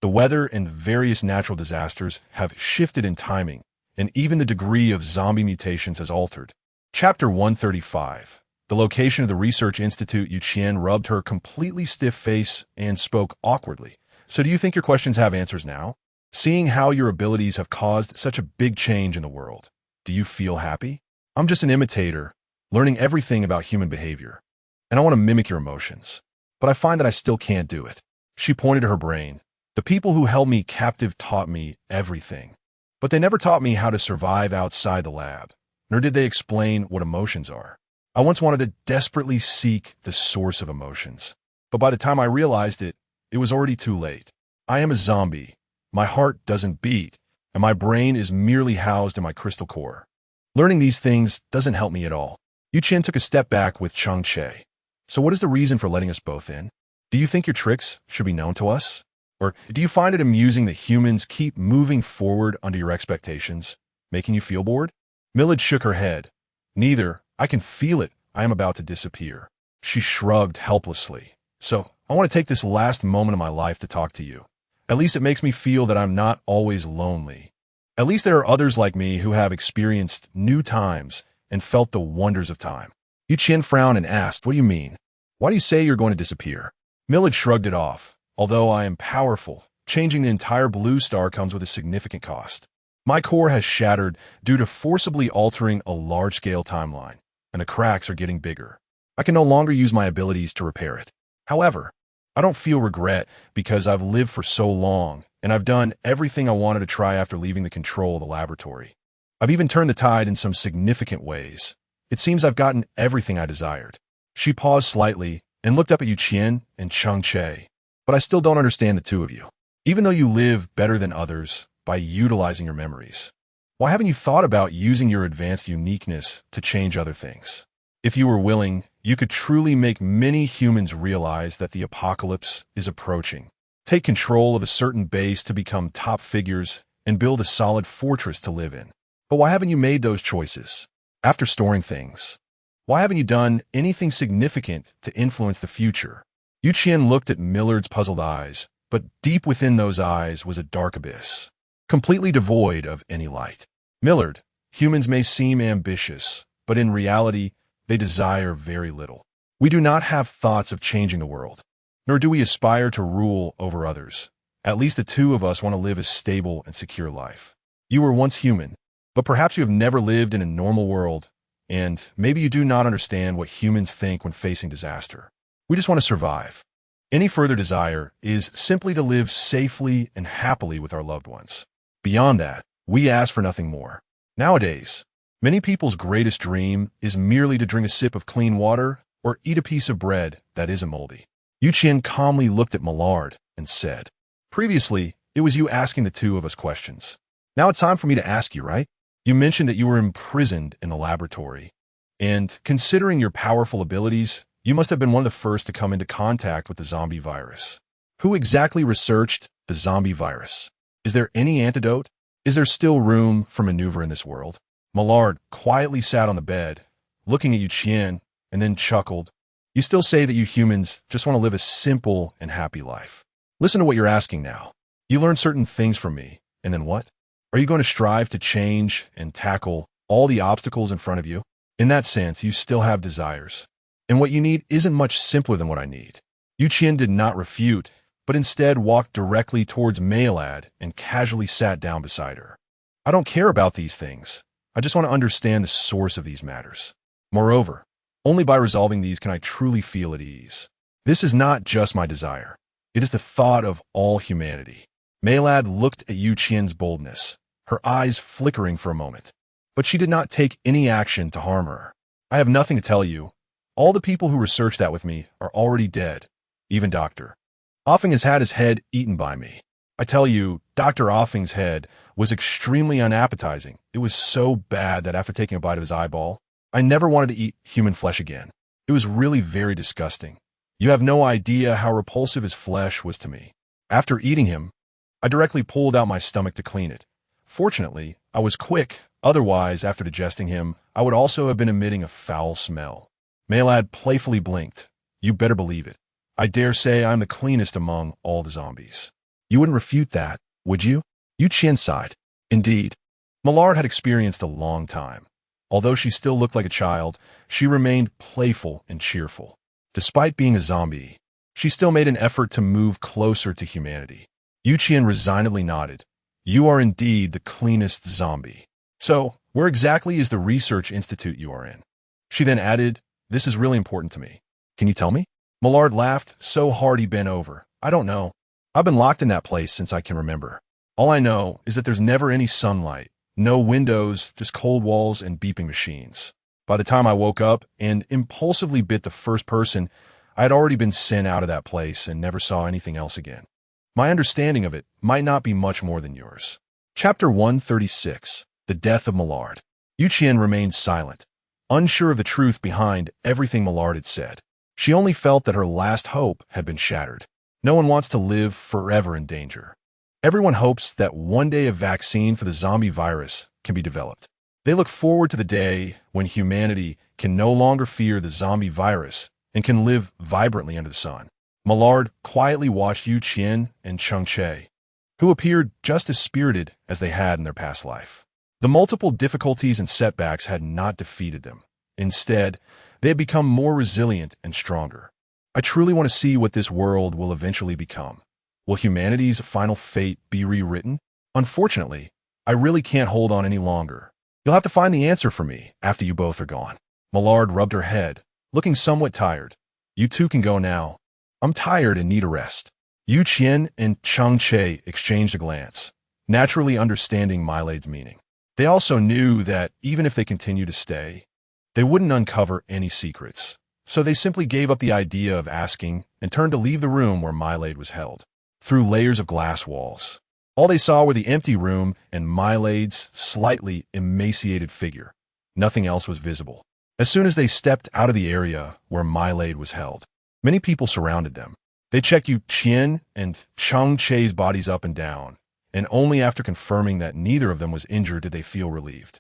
The weather and various natural disasters have shifted in timing, and even the degree of zombie mutations has altered. Chapter 135. The location of the research institute. Qian rubbed her completely stiff face and spoke awkwardly. So do you think your questions have answers now? Seeing how your abilities have caused such a big change in the world, do you feel happy? I'm just an imitator, learning everything about human behavior, and I want to mimic your emotions. But I find that I still can't do it. She pointed to her brain. The people who held me captive taught me everything, but they never taught me how to survive outside the lab, nor did they explain what emotions are. I once wanted to desperately seek the source of emotions, but by the time I realized it, it was already too late. I am a zombie. My heart doesn't beat, and my brain is merely housed in my crystal core. Learning these things doesn't help me at all. Qian took a step back with Cheng Che. So what is the reason for letting us both in? Do you think your tricks should be known to us? Or do you find it amusing that humans keep moving forward under your expectations, making you feel bored? Millard shook her head. Neither. I can feel it. I am about to disappear. She shrugged helplessly. So I want to take this last moment of my life to talk to you. At least it makes me feel that I'm not always lonely. At least there are others like me who have experienced new times and felt the wonders of time. Qian frowned and asked, what do you mean? Why do you say you're going to disappear? Millard shrugged it off. Although I am powerful, changing the entire blue star comes with a significant cost. My core has shattered due to forcibly altering a large-scale timeline, and the cracks are getting bigger. I can no longer use my abilities to repair it. However, I don't feel regret because I've lived for so long, and I've done everything I wanted to try after leaving the control of the laboratory. I've even turned the tide in some significant ways. It seems I've gotten everything I desired. She paused slightly and looked up at Qian and Cheng Che. But I still don't understand the two of you. Even though you live better than others by utilizing your memories, why haven't you thought about using your advanced uniqueness to change other things? If you were willing, you could truly make many humans realize that the apocalypse is approaching. Take control of a certain base to become top figures and build a solid fortress to live in. But why haven't you made those choices? After storing things, why haven't you done anything significant to influence the future? Qian looked at Millard's puzzled eyes, but deep within those eyes was a dark abyss, completely devoid of any light. Millard, humans may seem ambitious, but in reality, they desire very little. We do not have thoughts of changing the world, nor do we aspire to rule over others. At least the two of us want to live a stable and secure life. You were once human, but perhaps you have never lived in a normal world, and maybe you do not understand what humans think when facing disaster. We just want to survive. Any further desire is simply to live safely and happily with our loved ones. Beyond that, we ask for nothing more. Nowadays, many people's greatest dream is merely to drink a sip of clean water or eat a piece of bread that isn't moldy. Qian calmly looked at Millard and said, previously, it was you asking the two of us questions. Now it's time for me to ask you, right? You mentioned that you were imprisoned in the laboratory, and considering your powerful abilities, you must have been one of the first to come into contact with the zombie virus. Who exactly researched the zombie virus? Is there any antidote? Is there still room for maneuver in this world? Millard quietly sat on the bed, looking at Qian, and then chuckled. You still say that you humans just want to live a simple and happy life. Listen to what you're asking now. You learn certain things from me, and then what? Are you going to strive to change and tackle all the obstacles in front of you? In that sense, you still have desires. And what you need isn't much simpler than what I need. Qian did not refute, but instead walked directly towards Maylad and casually sat down beside her. I don't care about these things. I just want to understand the source of these matters. Moreover, only by resolving these can I truly feel at ease. This is not just my desire. It is the thought of all humanity. Maylad looked at Qian's boldness, her eyes flickering for a moment. But she did not take any action to harm her. I have nothing to tell you. All the people who researched that with me are already dead. Even Dr. Offing has had his head eaten by me. I tell you, Dr. Offing's head was extremely unappetizing. It was so bad that after taking a bite of his eyeball, I never wanted to eat human flesh again. It was really very disgusting. You have no idea how repulsive his flesh was to me. After eating him, I directly pulled out my stomach to clean it. Fortunately, I was quick. Otherwise, after digesting him, I would also have been emitting a foul smell. Maylad playfully blinked. You better believe it. I dare say I'm the cleanest among all the zombies. You wouldn't refute that, would you? Qian sighed. Indeed. Millard had experienced a long time. Although she still looked like a child, she remained playful and cheerful. Despite being a zombie, she still made an effort to move closer to humanity. Qian resignedly nodded. You are indeed the cleanest zombie. So, where exactly is the research institute you are in? She then added, this is really important to me. Can you tell me? Millard laughed so hard he bent over. I don't know. I've been locked in that place since I can remember. All I know is that there's never any sunlight, no windows, just cold walls and beeping machines. By the time I woke up and impulsively bit the first person, I had already been sent out of that place and never saw anything else again. My understanding of it might not be much more than yours. Chapter 136. The Death of Millard. Qian remained silent, unsure of the truth behind everything Millard had said. She only felt that her last hope had been shattered. No one wants to live forever in danger. Everyone hopes that one day a vaccine for the zombie virus can be developed. They look forward to the day when humanity can no longer fear the zombie virus and can live vibrantly under the sun. Millard quietly watched Qian and Cheng Che, who appeared just as spirited as they had in their past life. The multiple difficulties and setbacks had not defeated them. Instead, they had become more resilient and stronger. I truly want to see what this world will eventually become. Will humanity's final fate be rewritten? Unfortunately, I really can't hold on any longer. You'll have to find the answer for me after you both are gone. Millard rubbed her head, looking somewhat tired. You two can go now. I'm tired and need a rest. Qian and Cheng Che exchanged a glance, naturally understanding Mylade's meaning. They also knew that even if they continued to stay, they wouldn't uncover any secrets. So they simply gave up the idea of asking and turned to leave the room where Mylade was held. Through layers of glass walls, all they saw were the empty room and Mylade's slightly emaciated figure. Nothing else was visible. As soon as they stepped out of the area where Mylade was held, many people surrounded them. They checked Qian and Cheng Che's bodies up and down, and only after confirming that neither of them was injured did they feel relieved.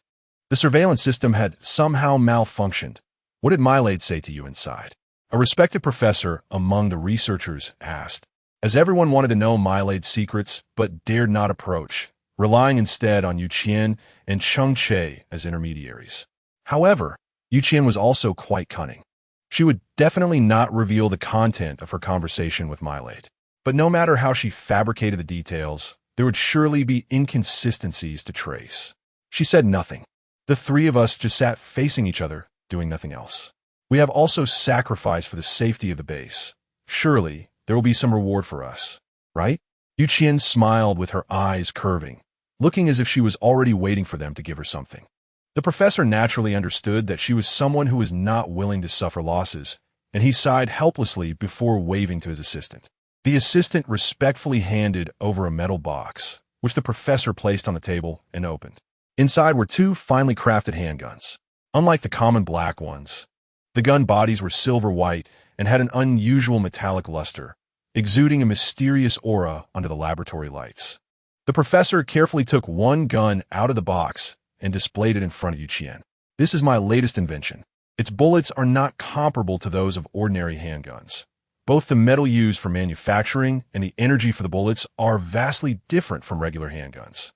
The surveillance system had somehow malfunctioned. What did Mylade say to you inside? A respected professor among the researchers asked, as everyone wanted to know Mylade's secrets but dared not approach, relying instead on Qian and Cheng Che as intermediaries. However, Qian was also quite cunning. She would definitely not reveal the content of her conversation with Mylade. But no matter how she fabricated the details, there would surely be inconsistencies to trace. She said nothing. The three of us just sat facing each other, doing nothing else. We have also sacrificed for the safety of the base. Surely, there will be some reward for us, right? Qian smiled with her eyes curving, looking as if she was already waiting for them to give her something. The professor naturally understood that she was someone who was not willing to suffer losses, and he sighed helplessly before waving to his assistant. The assistant respectfully handed over a metal box, which the professor placed on the table and opened. Inside were two finely crafted handguns. Unlike the common black ones, the gun bodies were silver white and had an unusual metallic luster, exuding a mysterious aura under the laboratory lights. The professor carefully took one gun out of the box and displayed it in front of Qian. This is my latest invention. Its bullets are not comparable to those of ordinary handguns. Both the metal used for manufacturing and the energy for the bullets are vastly different from regular handguns.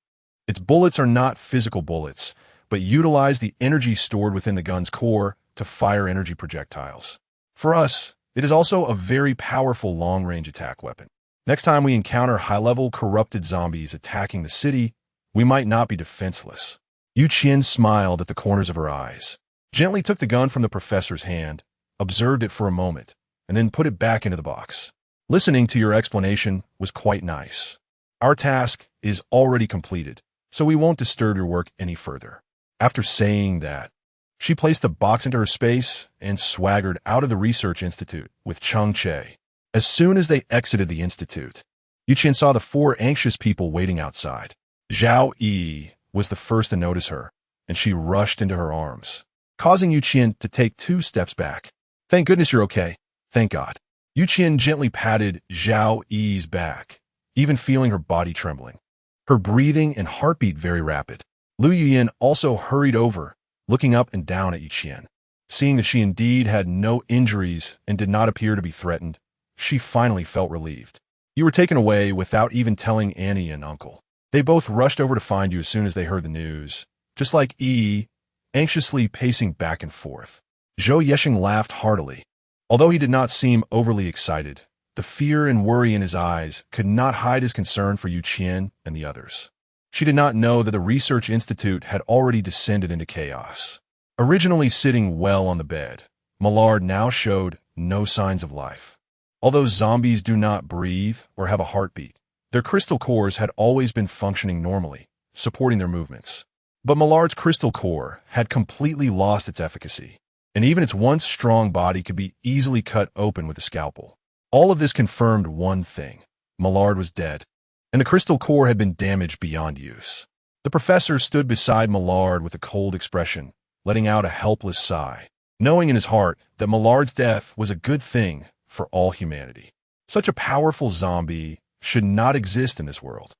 Its bullets are not physical bullets, but utilize the energy stored within the gun's core to fire energy projectiles. For us, it is also a very powerful long-range attack weapon. Next time we encounter high-level corrupted zombies attacking the city, we might not be defenseless. Qian smiled at the corners of her eyes, gently took the gun from the professor's hand, observed it for a moment, and then put it back into the box. Listening to your explanation was quite nice. Our task is already completed, so we won't disturb your work any further. After saying that, she placed the box into her space and swaggered out of the research institute with Cheng Che. As soon as they exited the institute, Qian saw the four anxious people waiting outside. Zhao Yi was the first to notice her, and she rushed into her arms, causing Qian to take 2 steps back. Thank goodness you're okay. Thank God. Qian gently patted Zhao Yi's back, even feeling her body trembling, her breathing and heartbeat very rapid. Lu Yuyin also hurried over, looking up and down at Qian. Seeing that she indeed had no injuries and did not appear to be threatened, she finally felt relieved. You were taken away without even telling Annie and Uncle. They both rushed over to find you as soon as they heard the news, just like Yi, anxiously pacing back and forth. Zhou Yesheng laughed heartily. Although he did not seem overly excited, the fear and worry in his eyes could not hide his concern for Qian and the others. She did not know that the research institute had already descended into chaos. Originally sitting well on the bed, Millard now showed no signs of life. Although zombies do not breathe or have a heartbeat, their crystal cores had always been functioning normally, supporting their movements. But Millard's crystal core had completely lost its efficacy, and even its once strong body could be easily cut open with a scalpel. All of this confirmed one thing: Millard was dead, and the crystal core had been damaged beyond use. The professor stood beside Millard with a cold expression, letting out a helpless sigh, knowing in his heart that Millard's death was a good thing for all humanity. Such a powerful zombie should not exist in this world.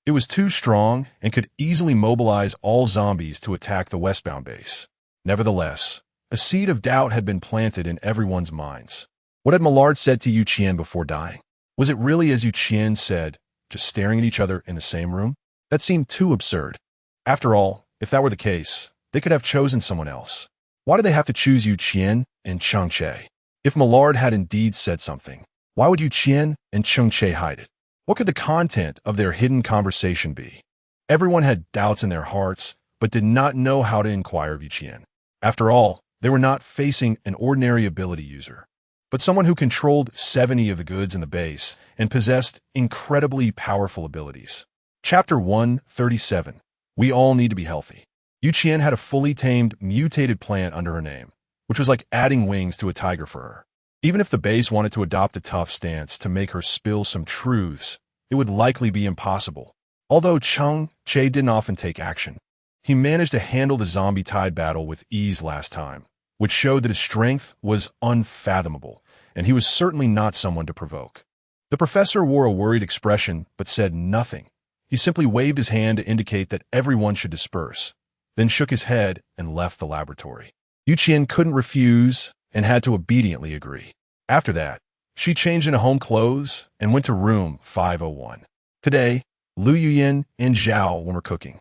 It was too strong and could easily mobilize all zombies to attack the westbound base. Nevertheless, a seed of doubt had been planted in everyone's minds. What had Millard said to Qian before dying? Was it really as Qian said, just staring at each other in the same room? That seemed too absurd. After all, if that were the case, they could have chosen someone else. Why did they have to choose Qian and Cheng Che? If Millard had indeed said something, why would Qian and Cheng Che hide it? What could the content of their hidden conversation be? Everyone had doubts in their hearts, but did not know how to inquire of Qian. After all, they were not facing an ordinary ability user, but someone who controlled 70 of the goods in the base and possessed incredibly powerful abilities. Chapter 137. We all need to be healthy. Qian had a fully tamed, mutated plant under her name, which was like adding wings to a tiger for her. Even if the base wanted to adopt a tough stance to make her spill some truths, it would likely be impossible. Although Cheng Che didn't often take action, he managed to handle the zombie-tide battle with ease last time, which showed that his strength was unfathomable, and he was certainly not someone to provoke. The professor wore a worried expression but said nothing. He simply waved his hand to indicate that everyone should disperse, then shook his head and left the laboratory. Qian couldn't refuse and had to obediently agree. After that, she changed into home clothes and went to room 501. Today, Lu Yuyin and Zhao were cooking.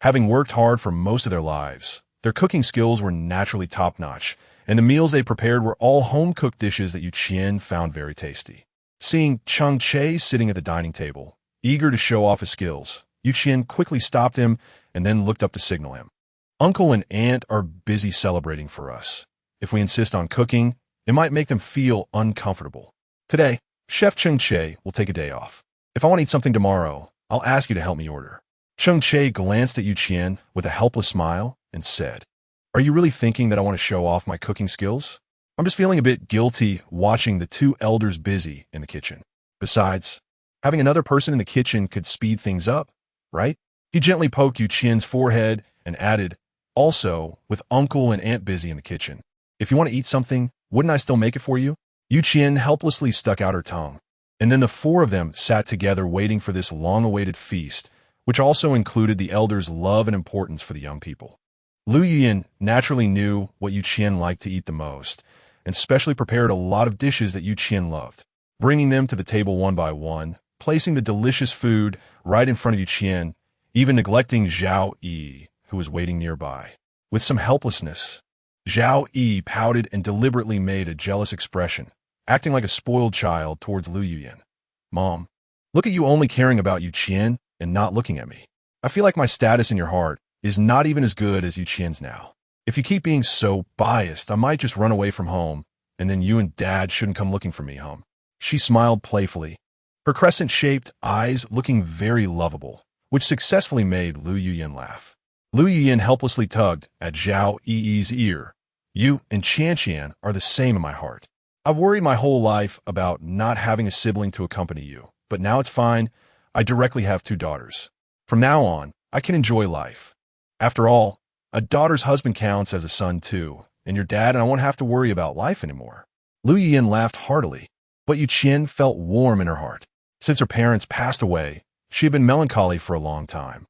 Having worked hard for most of their lives, their cooking skills were naturally top-notch, and the meals they prepared were all home-cooked dishes that Qian found very tasty. Seeing Cheng Che sitting at the dining table, eager to show off his skills, Qian quickly stopped him and then looked up to signal him. Uncle and Aunt are busy celebrating for us. If we insist on cooking, it might make them feel uncomfortable. Today, Chef Cheng Che will take a day off. If I want to eat something tomorrow, I'll ask you to help me order. Cheng Che glanced at Qian with a helpless smile and said, "Are you really thinking that I want to show off my cooking skills? I'm just feeling a bit guilty watching the 2 elders busy in the kitchen. Besides, having another person in the kitchen could speed things up, right?" He gently poked Qian's forehead and added, "Also, with Uncle and Aunt busy in the kitchen, if you want to eat something, wouldn't I still make it for you?" Qian helplessly stuck out her tongue, and then the 4 of them sat together waiting for this long-awaited feast which also included the elders' love and importance for the young people. Lu Yuyan naturally knew what Yu Qian liked to eat the most, and specially prepared a lot of dishes that Yu Qian loved, bringing them to the table one by one, placing the delicious food right in front of Yu Qian, even neglecting Zhao Yi, who was waiting nearby. With some helplessness, Zhao Yi pouted and deliberately made a jealous expression, acting like a spoiled child towards Lu Yuyan. Mom, look at you only caring about Yu Qian and not looking at me. I feel like my status in your heart is not even as good as Yu Qian's now. If you keep being so biased, I might just run away from home, and then you and Dad shouldn't come looking for me, hum. She smiled playfully, her crescent-shaped eyes looking very lovable, which successfully made Lu Yuyan laugh. Lu Yuyan helplessly tugged at Zhao Yi's ear. You and Qian are the same in my heart. I've worried my whole life about not having a sibling to accompany you, but now it's fine. I directly have 2 daughters. From now on, I can enjoy life. After all, a daughter's husband counts as a son too, and your dad and I won't have to worry about life anymore. Lu Yuyan laughed heartily, but Yu Qian felt warm in her heart. Since her parents passed away, she had been melancholy for a long time.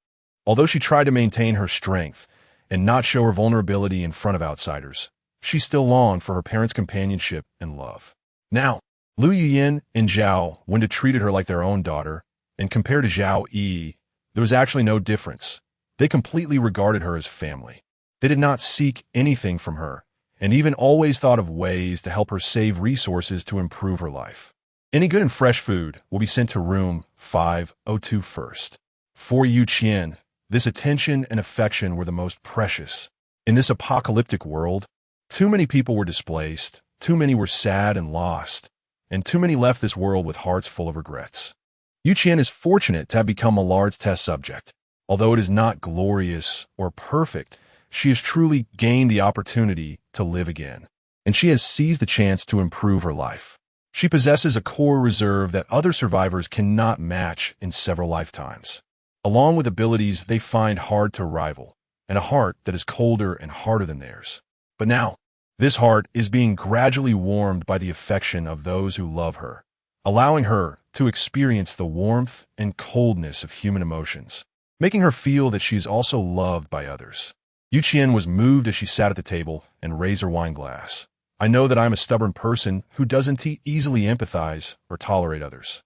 Although she tried to maintain her strength and not show her vulnerability in front of outsiders, she still longed for her parents' companionship and love. Now, Lu Yuyan and Zhao Wenda treated her like their own daughter, and compared to Zhao Yi, there was actually no difference. They completely regarded her as family. They did not seek anything from her, and even always thought of ways to help her save resources to improve her life. Any good and fresh food will be sent to room 502 first. For Yu Qian, this attention and affection were the most precious. In this apocalyptic world, too many people were displaced, too many were sad and lost, and too many left this world with hearts full of regrets. Yu Qian is fortunate to have become a large test subject. Although it is not glorious or perfect, she has truly gained the opportunity to live again, and she has seized the chance to improve her life. She possesses a core reserve that other survivors cannot match in several lifetimes, along with abilities they find hard to rival, and a heart that is colder and harder than theirs. But now, this heart is being gradually warmed by the affection of those who love her, allowing her to experience the warmth and coldness of human emotions, making her feel that she is also loved by others. Yu Qian was moved as she sat at the table and raised her wine glass. I know that I'm a stubborn person who doesn't easily empathize or tolerate others.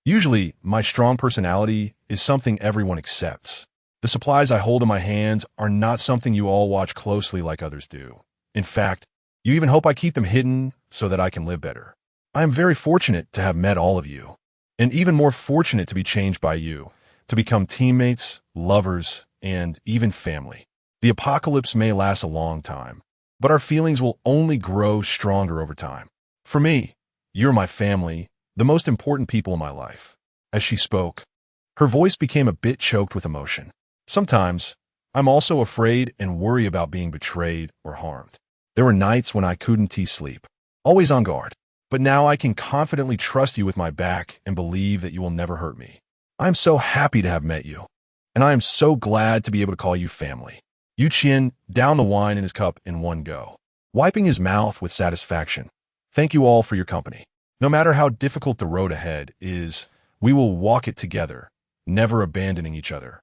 Usually, my strong personality is something everyone accepts. The supplies I hold in my hands are not something you all watch closely like others do. In fact, you even hope I keep them hidden so that I can live better. I am very fortunate to have met all of you, and even more fortunate to be changed by you, to become teammates, lovers, and even family. The apocalypse may last a long time, but our feelings will only grow stronger over time. For me, you're my family, the most important people in my life. As she spoke, her voice became a bit choked with emotion. Sometimes, I'm also afraid and worry about being betrayed or harmed. There were nights when I couldn't sleep, always on guard. But now I can confidently trust you with my back and believe that you will never hurt me. I am so happy to have met you, and I am so glad to be able to call you family. Yu Qian downed the wine in his cup in one go, wiping his mouth with satisfaction. Thank you all for your company. No matter how difficult the road ahead is, we will walk it together, never abandoning each other,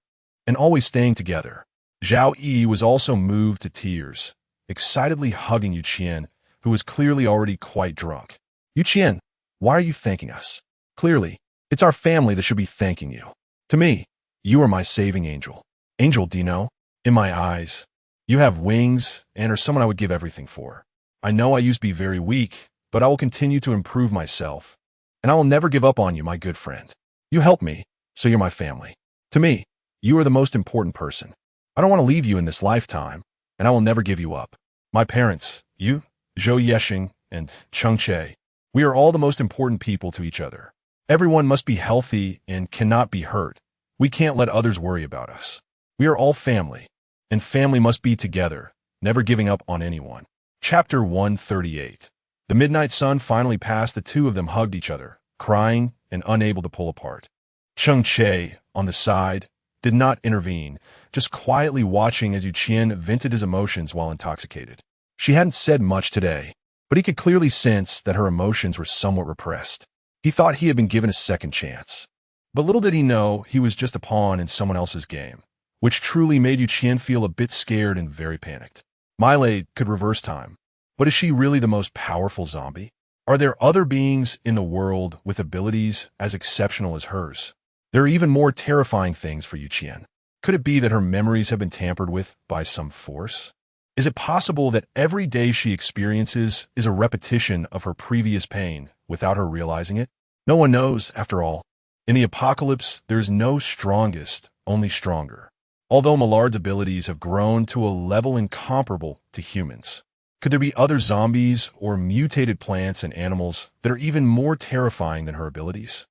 and always staying together. Zhao Yi was also moved to tears, excitedly hugging Yu Qian, who was clearly already quite drunk. Yu Qian, why are you thanking us? Clearly, it's our family that should be thanking you. To me, you are my saving angel. Angel, do you know? In my eyes, you have wings and are someone I would give everything for. I know I used to be very weak, but I will continue to improve myself, and I will never give up on you, my good friend. You helped me, so you're my family. To me, you are the most important person. I don't want to leave you in this lifetime, and I will never give you up. My parents, you, Zhou Yexing, and Cheng Che, we are all the most important people to each other. Everyone must be healthy and cannot be hurt. We can't let others worry about us. We are all family, and family must be together, never giving up on anyone. Chapter 138. The midnight sun finally passed. The two of them hugged each other, crying and unable to pull apart. Cheng Che, on the side, did not intervene, just quietly watching as Yu Qian vented his emotions while intoxicated. She hadn't said much today, but he could clearly sense that her emotions were somewhat repressed. He thought he had been given a second chance. But little did he know he was just a pawn in someone else's game, which truly made Qian feel a bit scared and very panicked. Milade could reverse time, but is she really the most powerful zombie? Are there other beings in the world with abilities as exceptional as hers? There are even more terrifying things for Qian. Could it be that her memories have been tampered with by some force? Is it possible that every day she experiences is a repetition of her previous pain without her realizing it? No one knows, after all. In the apocalypse, there's no strongest, only stronger. Although Millard's abilities have grown to a level incomparable to humans. Could there be other zombies or mutated plants and animals that are even more terrifying than her abilities?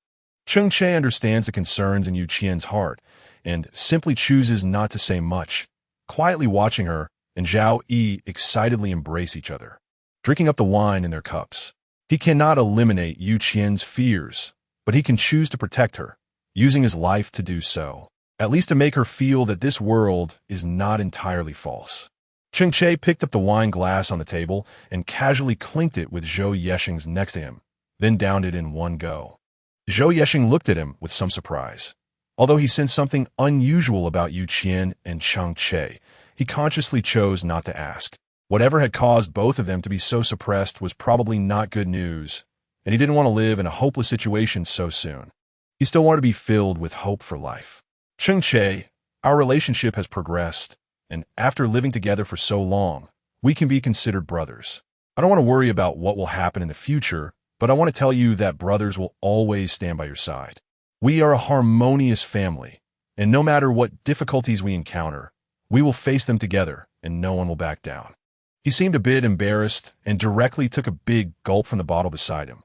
Cheng Che understands the concerns in Qian's heart and simply chooses not to say much, quietly watching her and Zhao Yi excitedly embrace each other, drinking up the wine in their cups. He cannot eliminate Qian's fears, but he can choose to protect her, using his life to do so, at least to make her feel that this world is not entirely false. Cheng Che picked up the wine glass on the table and casually clinked it with Zhou Yexing's next to him, then downed it in one go. Zhou Yexing looked at him with some surprise. Although he sensed something unusual about Qian and Cheng Che, he consciously chose not to ask. Whatever had caused both of them to be so suppressed was probably not good news, and he didn't want to live in a hopeless situation so soon. He still wanted to be filled with hope for life. Cheng Che, our relationship has progressed, and after living together for so long, we can be considered brothers. I don't want to worry about what will happen in the future, but I want to tell you that brothers will always stand by your side. We are a harmonious family, and no matter what difficulties we encounter, we will face them together, and no one will back down. He seemed a bit embarrassed and directly took a big gulp from the bottle beside him.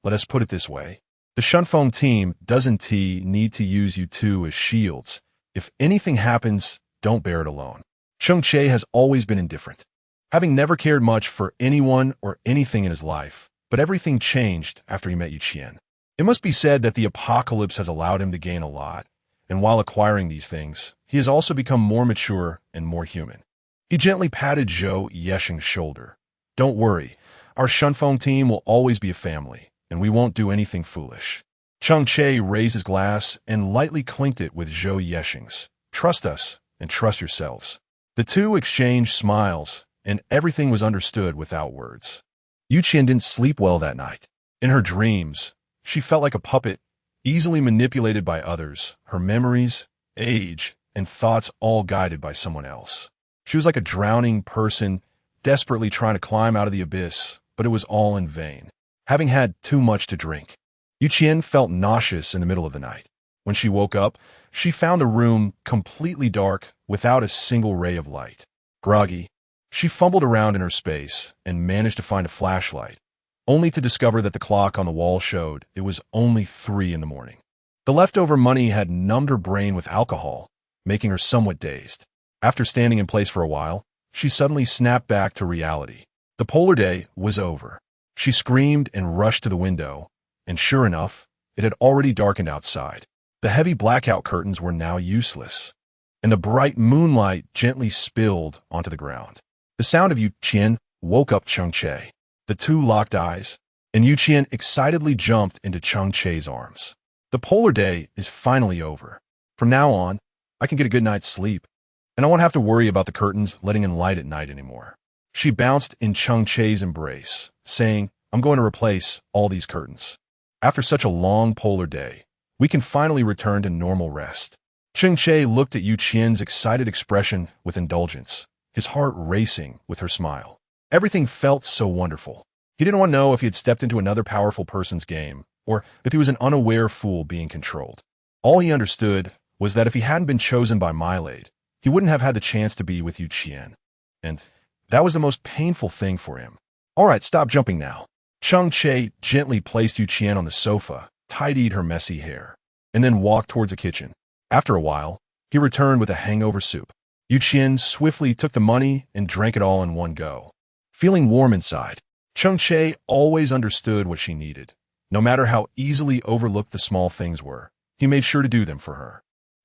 Let us put it this way. The Shunfeng team doesn't need to use you two as shields. If anything happens, don't bear it alone. Cheng Che has always been indifferent, having never cared much for anyone or anything in his life, but everything changed after he met Qian. It must be said that the apocalypse has allowed him to gain a lot, and while acquiring these things, he has also become more mature and more human. He gently patted Zhou Yexing's shoulder. Don't worry, our Shunfeng team will always be a family, and we won't do anything foolish. Cheng Che raised his glass and lightly clinked it with Zhou Yexing's. Trust us, and trust yourselves. The two exchanged smiles, and everything was understood without words. Qian didn't sleep well that night. In her dreams, she felt like a puppet, easily manipulated by others, her memories, age, and thoughts all guided by someone else. She was like a drowning person, desperately trying to climb out of the abyss, but it was all in vain. Having had too much to drink, Qian felt nauseous in the middle of the night. When she woke up, she found a room completely dark, without a single ray of light. Groggy, she fumbled around in her space and managed to find a flashlight, only to discover that the clock on the wall showed it was only 3 in the morning. The leftover money had numbed her brain with alcohol, making her somewhat dazed. After standing in place for a while, she suddenly snapped back to reality. The polar day was over. She screamed and rushed to the window, and sure enough, it had already darkened outside. The heavy blackout curtains were now useless, and the bright moonlight gently spilled onto the ground. The sound of Qian woke up Cheng Che. The two locked eyes, and Qian excitedly jumped into Cheng Che's arms. The polar day is finally over. From now on, I can get a good night's sleep, and I won't have to worry about the curtains letting in light at night anymore. She bounced in Cheng Che's embrace, saying, I'm going to replace all these curtains. After such a long polar day, we can finally return to normal rest. Cheng Che looked at Qian's excited expression with indulgence, his heart racing with her smile. Everything felt so wonderful. He didn't want to know if he had stepped into another powerful person's game, or if he was an unaware fool being controlled. All he understood was that if he hadn't been chosen by Milade, he wouldn't have had the chance to be with Qian. And that was the most painful thing for him. All right, stop jumping now. Cheng Che gently placed Qian on the sofa, tidied her messy hair, and then walked towards the kitchen. After a while, he returned with a hangover soup. Qian swiftly took the money and drank it all in one go. Feeling warm inside, Cheng Che always understood what she needed. No matter how easily overlooked the small things were, he made sure to do them for her.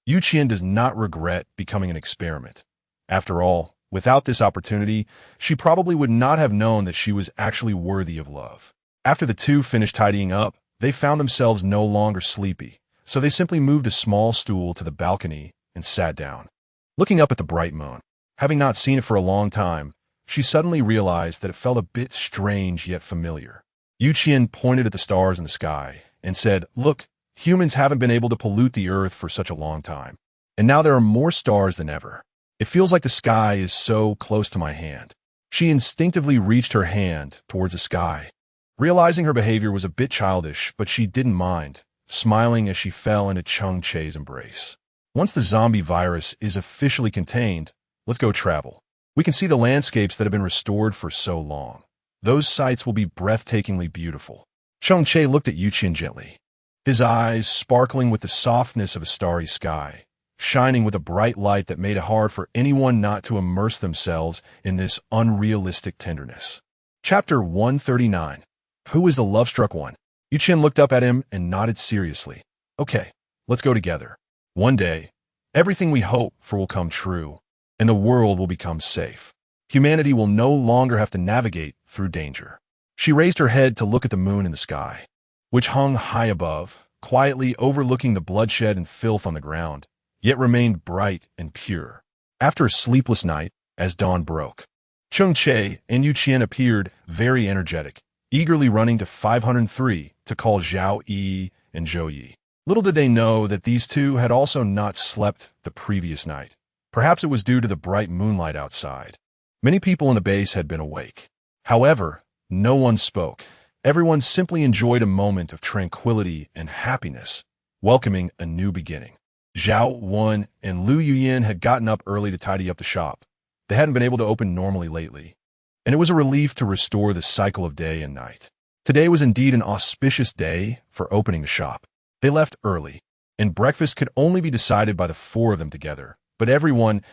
Qian does not regret becoming an experiment. After all, without this opportunity, she probably would not have known that she was actually worthy of love. After the two finished tidying up, they found themselves no longer sleepy, so they simply moved a small stool to the balcony and sat down. Looking up at the bright moon, having not seen it for a long time, she suddenly realized that it felt a bit strange yet familiar. Qian pointed at the stars in the sky and said, "Look, humans haven't been able to pollute the earth for such a long time, and now there are more stars than ever. It feels like the sky is so close to my hand." She instinctively reached her hand towards the sky, realizing her behavior was a bit childish, but she didn't mind, smiling as she fell into Cheng Che's embrace. "Once the zombie virus is officially contained, let's go travel. We can see the landscapes that have been restored for so long. Those sights will be breathtakingly beautiful." Cheng Che looked at Qian gently, his eyes sparkling with the softness of a starry sky, shining with a bright light that made it hard for anyone not to immerse themselves in this unrealistic tenderness. Chapter 139. Who is the love-struck one? Qian looked up at him and nodded seriously. "Okay, let's go together. One day, everything we hope for will come true, and the world will become safe. Humanity will no longer have to navigate through danger." She raised her head to look at the moon in the sky, which hung high above, quietly overlooking the bloodshed and filth on the ground, yet remained bright and pure. After a sleepless night, as dawn broke, Cheng Che and Qian appeared very energetic, eagerly running to 503 to call Zhao Yi and Zhou Yi. Little did they know that these two had also not slept the previous night. Perhaps it was due to the bright moonlight outside. Many people in the base had been awake. However, no one spoke. Everyone simply enjoyed a moment of tranquility and happiness, welcoming a new beginning. Zhao Wan and Lu Yuyan had gotten up early to tidy up the shop. They hadn't been able to open normally lately, and it was a relief to restore the cycle of day and night. Today was indeed an auspicious day for opening the shop. They left early, and breakfast could only be decided by the four of them together, but everyone's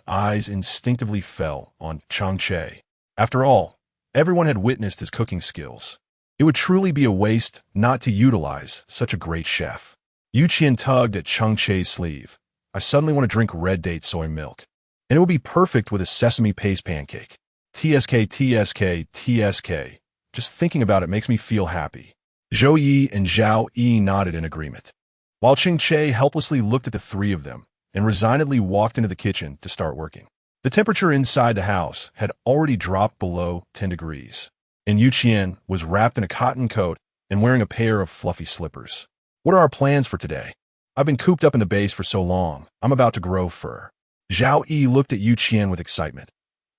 eyes instinctively fell on Cheng Che. After all, everyone had witnessed his cooking skills. It would truly be a waste not to utilize such a great chef. Qian tugged at Cheng Che's sleeve. "I suddenly want to drink red date soy milk, and it would be perfect with a sesame paste pancake. TSK, TSK, TSK. Just thinking about it makes me feel happy." Zhou Yi and Zhao Yi nodded in agreement, while Cheng Che helplessly looked at the three of them and resignedly walked into the kitchen to start working. The temperature inside the house had already dropped below 10 degrees, and Qian was wrapped in a cotton coat and wearing a pair of fluffy slippers. "What are our plans for today? I've been cooped up in the base for so long, I'm about to grow fur." Zhao Yi looked at Qian with excitement.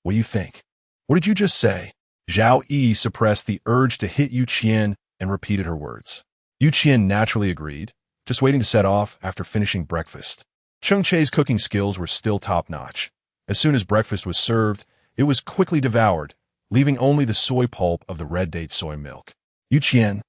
"What do you think?" "What did you just say?" Zhao Yi suppressed the urge to hit Qian and repeated her words. Qian naturally agreed, just waiting to set off after finishing breakfast. Cheng Che's cooking skills were still top-notch. As soon as breakfast was served, it was quickly devoured, leaving only the soy pulp of the red date soy milk. Qian,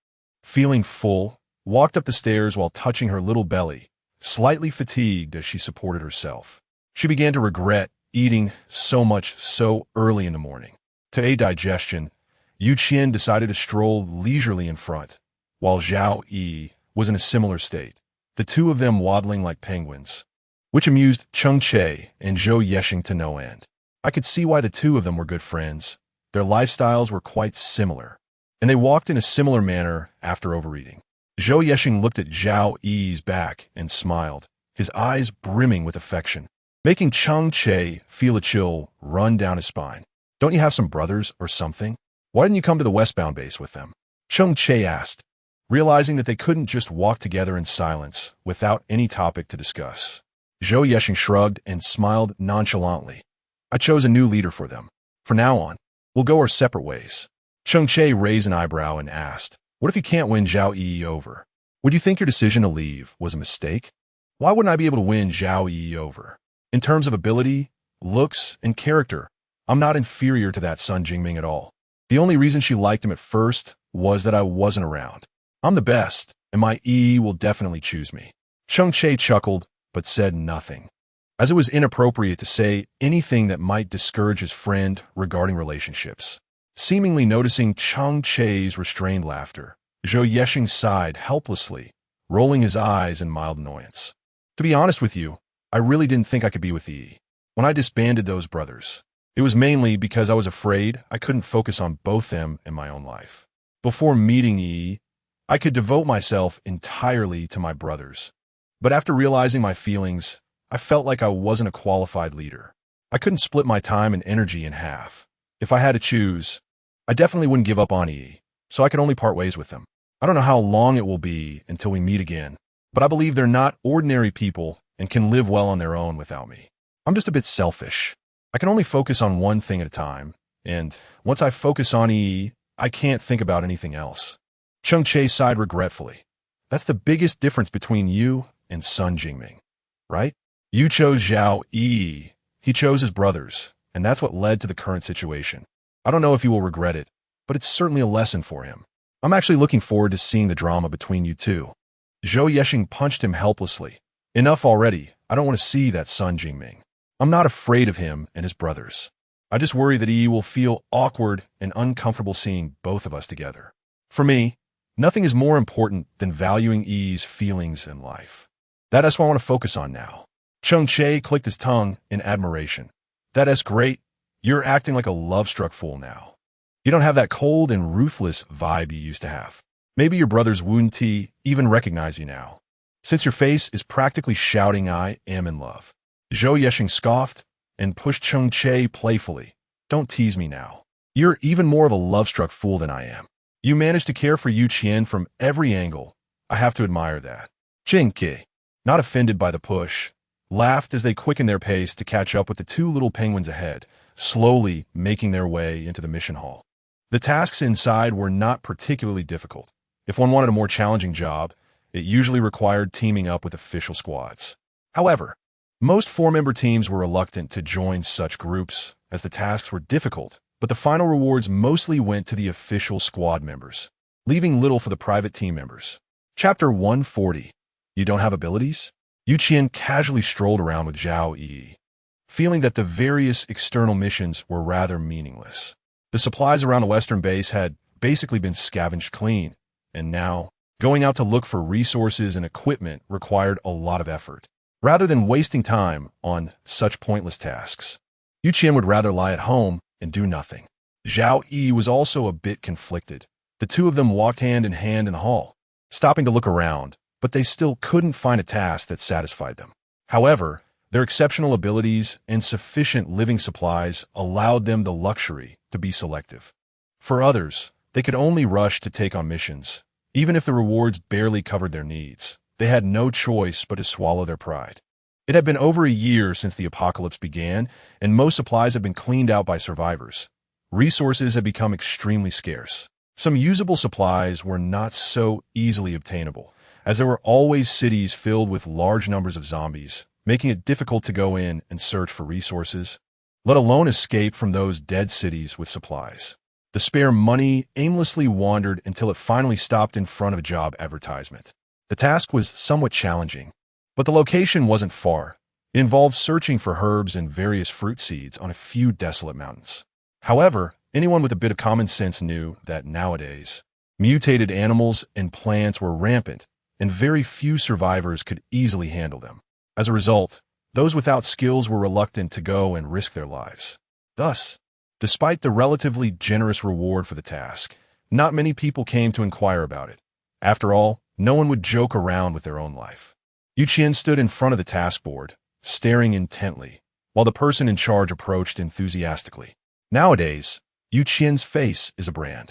feeling full, walked up the stairs while touching her little belly, slightly fatigued as she supported herself. She began to regret eating so much so early in the morning. To aid digestion, Qian decided to stroll leisurely in front, while Zhao Yi was in a similar state, the two of them waddling like penguins, which amused Cheng Che and Zhou Yexing to no end. I could see why the two of them were good friends. Their lifestyles were quite similar, and they walked in a similar manner after overeating. Zhou Yexing looked at Zhao Yi's back and smiled, his eyes brimming with affection, making Cheng Che feel a chill run down his spine. "Don't you have some brothers or something? Why didn't you come to the westbound base with them?" Cheng Che asked, realizing that they couldn't just walk together in silence without any topic to discuss. Zhou Yexing shrugged and smiled nonchalantly. "I chose a new leader for them. From now on, we'll go our separate ways." Cheng Che raised an eyebrow and asked, "What if you can't win Zhao Yi over? Would you think your decision to leave was a mistake? Why wouldn't I be able to win Zhao Yi over? In terms of ability, looks, and character, I'm not inferior to that Sun Jingming at all. The only reason she liked him at first was that I wasn't around. I'm the best, and my Yi will definitely choose me." Cheng Che chuckled, but said nothing, as it was inappropriate to say anything that might discourage his friend regarding relationships. Seemingly noticing Cheng Che's restrained laughter, Zhou Yexing sighed helplessly, rolling his eyes in mild annoyance. "To be honest with you, I really didn't think I could be with Yi. When I disbanded those brothers, it was mainly because I was afraid I couldn't focus on both them in my own life. Before meeting Yi, I could devote myself entirely to my brothers, But after realizing my feelings, I felt like I wasn't a qualified leader. I couldn't split my time and energy in half. If I had to choose, I definitely wouldn't give up on EE, so I could only part ways with them. I don't know how long it will be until we meet again, but I believe they're not ordinary people and can live well on their own without me. I'm just a bit selfish. I can only focus on one thing at a time, and once I focus on EE, I can't think about anything else. Cheng Che sighed regretfully. That's the biggest difference between you and Sun Jingming, right? You chose Zhao Yi. He chose his brothers, and that's what led to the current situation. I don't know if he will regret it, but it's certainly a lesson for him. I'm actually looking forward to seeing the drama between you two. Zhou Yexing punched him helplessly. Enough already. I don't want to see that Sun Jingming. I'm not afraid of him and his brothers. I just worry that Yi will feel awkward and uncomfortable seeing both of us together. For me, nothing is more important than valuing Yi's feelings in life. That's what I want to focus on now. Cheng Che clicked his tongue in admiration. That's great. You're acting like a love-struck fool now. You don't have that cold and ruthless vibe you used to have. Maybe your brothers Wu Ti even recognize you now, since your face is practically shouting I am in love. Zhou Yexing scoffed and pushed Cheng Che playfully. Don't tease me now. You're even more of a love-struck fool than I am. You managed to care for Qian from every angle. I have to admire that. Cheng Che, not offended by the push, laughed as they quickened their pace to catch up with the two little penguins ahead, slowly making their way into the mission hall. The tasks inside were not particularly difficult. If one wanted a more challenging job, it usually required teaming up with official squads. However, most four-member teams were reluctant to join such groups as the tasks were difficult, but the final rewards mostly went to the official squad members, leaving little for the private team members. Chapter 140. You don't have abilities? Qian casually strolled around with Zhao Yi, feeling that the various external missions were rather meaningless. The supplies around the western base had basically been scavenged clean, and now, going out to look for resources and equipment required a lot of effort. Rather than wasting time on such pointless tasks, Qian would rather lie at home and do nothing. Zhao Yi was also a bit conflicted. The two of them walked hand in hand in the hall, stopping to look around, but they still couldn't find a task that satisfied them. However, their exceptional abilities and sufficient living supplies allowed them the luxury to be selective. For others, they could only rush to take on missions. Even if the rewards barely covered their needs, they had no choice but to swallow their pride. It had been over a year since the apocalypse began, and most supplies had been cleaned out by survivors. Resources had become extremely scarce. Some usable supplies were not so easily obtainable, as there were always cities filled with large numbers of zombies, making it difficult to go in and search for resources, let alone escape from those dead cities with supplies. The spare money aimlessly wandered until it finally stopped in front of a job advertisement. The task was somewhat challenging, but the location wasn't far. It involved searching for herbs and various fruit seeds on a few desolate mountains. However, anyone with a bit of common sense knew that nowadays, mutated animals and plants were rampant, and very few survivors could easily handle them. As a result, those without skills were reluctant to go and risk their lives. Thus, despite the relatively generous reward for the task, not many people came to inquire about it. After all, no one would joke around with their own life. Qian stood in front of the task board, staring intently, while the person in charge approached enthusiastically. Nowadays, Qian's face is a brand.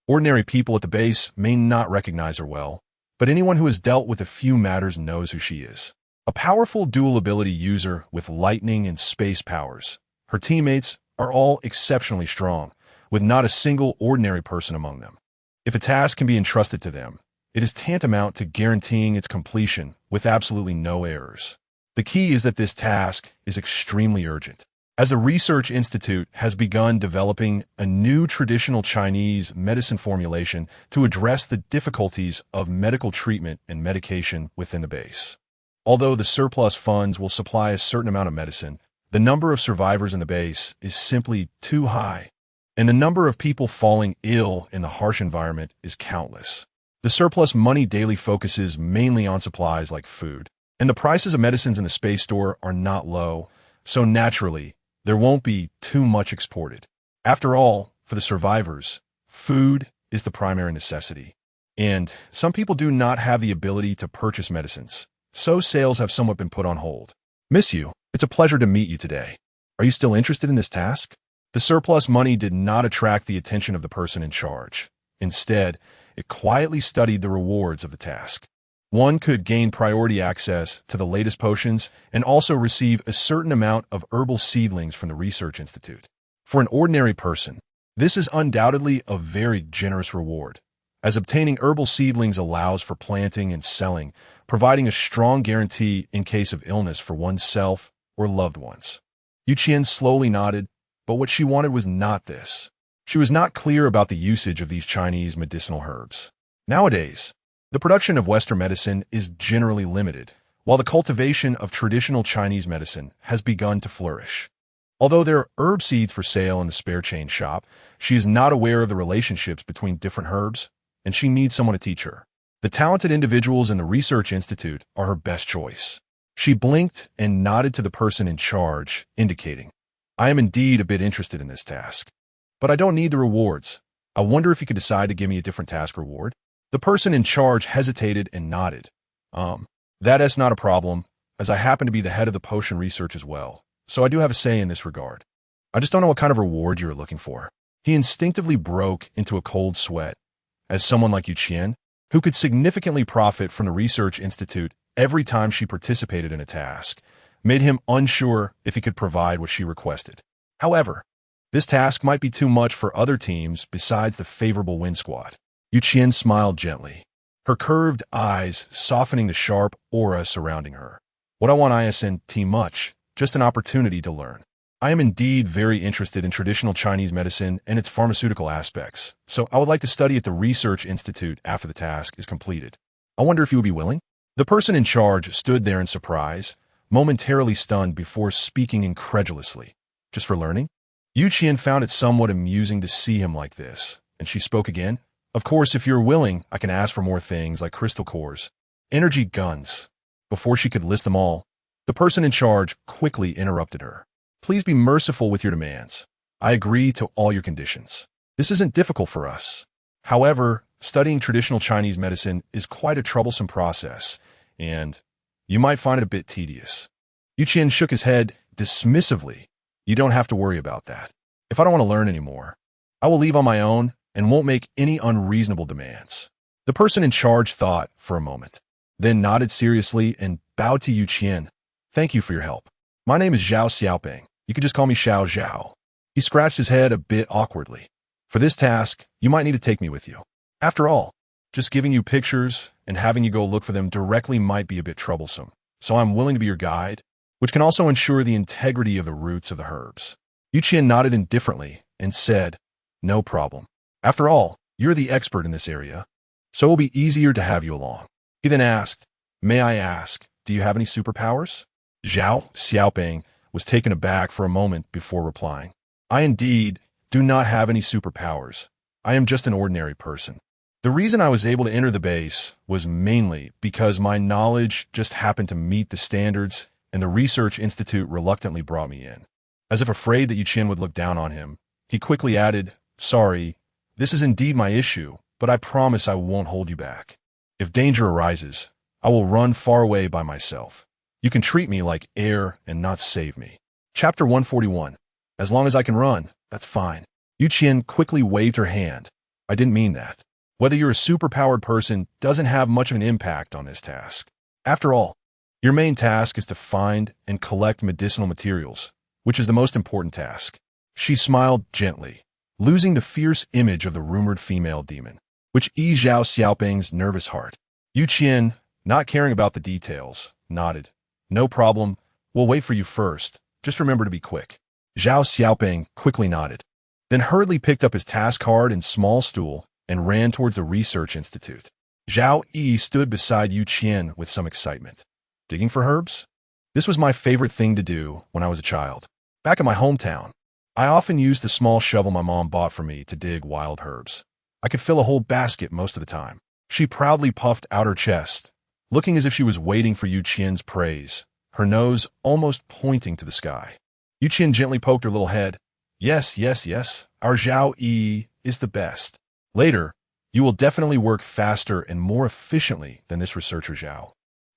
Ordinary people at the base may not recognize her well, but anyone who has dealt with a few matters knows who she is. A powerful dual ability user with lightning and space powers. Her teammates are all exceptionally strong, with not a single ordinary person among them. If a task can be entrusted to them, it is tantamount to guaranteeing its completion with absolutely no errors. The key is that this task is extremely urgent, as the Research Institute has begun developing a new traditional Chinese medicine formulation to address the difficulties of medical treatment and medication within the base. Although the surplus funds will supply a certain amount of medicine, the number of survivors in the base is simply too high, and the number of people falling ill in the harsh environment is countless. The surplus money daily focuses mainly on supplies like food, and the prices of medicines in the space store are not low, so naturally, there won't be too much exported. After all, for the survivors, food is the primary necessity, and some people do not have the ability to purchase medicines. so sales have somewhat been put on hold. Miss you, it's a pleasure to meet you today. Are you still interested in this task? The surplus money did not attract the attention of the person in charge. Instead, it quietly studied the rewards of the task. One could gain priority access to the latest potions and also receive a certain amount of herbal seedlings from the Research Institute. For an ordinary person, this is undoubtedly a very generous reward, as obtaining herbal seedlings allows for planting and selling, providing a strong guarantee in case of illness for oneself or loved ones. Qian slowly nodded, but what she wanted was not this. She was not clear about the usage of these Chinese medicinal herbs. Nowadays, the production of Western medicine is generally limited, while the cultivation of traditional Chinese medicine has begun to flourish. Although there are herb seeds for sale in the spare chain shop, she is not aware of the relationships between different herbs, and she needs someone to teach her. The talented individuals in the Research Institute are her best choice. She blinked and nodded to the person in charge, indicating, I am indeed a bit interested in this task. But I don't need the rewards. I wonder if you could decide to give me a different task reward? The person in charge hesitated and nodded. That is not a problem, as I happen to be the head of the potion research as well, so I do have a say in this regard. I just don't know what kind of reward you're looking for. He instinctively broke into a cold sweat, as someone like Qian, who could significantly profit from the Research Institute every time she participated in a task, made him unsure if he could provide what she requested. However, this task might be too much for other teams besides the favorable Wind Squad. Qian smiled gently, her curved eyes softening the sharp aura surrounding her. What I want isn't too much, just an opportunity to learn. I am indeed very interested in traditional Chinese medicine and its pharmaceutical aspects, so I would like to study at the Research Institute after the task is completed. I wonder if you would be willing? The person in charge stood there in surprise, momentarily stunned before speaking incredulously. Just for learning? Qian found it somewhat amusing to see him like this, and she spoke again. Of course, if you're willing, I can ask for more things like crystal cores, energy guns. Before she could list them all, the person in charge quickly interrupted her. Please be merciful with your demands. I agree to all your conditions. This isn't difficult for us. However, studying traditional Chinese medicine is quite a troublesome process, and you might find it a bit tedious. Qian shook his head dismissively. You don't have to worry about that. If I don't want to learn anymore, I will leave on my own and won't make any unreasonable demands. The person in charge thought for a moment, then nodded seriously and bowed to Qian. Thank you for your help. My name is Zhao Xiaoping. You could just call me Xiao Zhao. He scratched his head a bit awkwardly. For this task, you might need to take me with you. After all, just giving you pictures and having you go look for them directly might be a bit troublesome, so I'm willing to be your guide, which can also ensure the integrity of the roots of the herbs. Qian nodded indifferently and said, No problem. After all, you're the expert in this area, so it will be easier to have you along. He then asked, May I ask, do you have any superpowers? Zhao Xiaoping was taken aback for a moment before replying. I indeed do not have any superpowers. I am just an ordinary person. The reason I was able to enter the base was mainly because my knowledge just happened to meet the standards and the Research Institute reluctantly brought me in. As if afraid that Qian would look down on him, he quickly added, Sorry, this is indeed my issue, but I promise I won't hold you back. If danger arises, I will run far away by myself. You can treat me like air and not save me. Chapter 141. As long as I can run, that's fine. Qian quickly waved her hand. I didn't mean that. Whether you're a superpowered person doesn't have much of an impact on this task. After all, your main task is to find and collect medicinal materials, which is the most important task. She smiled gently, losing the fierce image of the rumored female demon, which eased Zhao Xiaoping's nervous heart. Qian, not caring about the details, nodded. No problem. We'll wait for you first. Just remember to be quick. Zhao Xiaoping quickly nodded, then hurriedly picked up his task card and small stool and ran towards the Research Institute. Zhao Yi stood beside Qian with some excitement. Digging for herbs? This was my favorite thing to do when I was a child. Back in my hometown, I often used the small shovel my mom bought for me to dig wild herbs. I could fill a whole basket most of the time. She proudly puffed out her chest, looking as if she was waiting for Qian's praise, her nose almost pointing to the sky. Qian gently poked her little head. Yes, our Zhao Yi is the best. Later, you will definitely work faster and more efficiently than this researcher Zhao.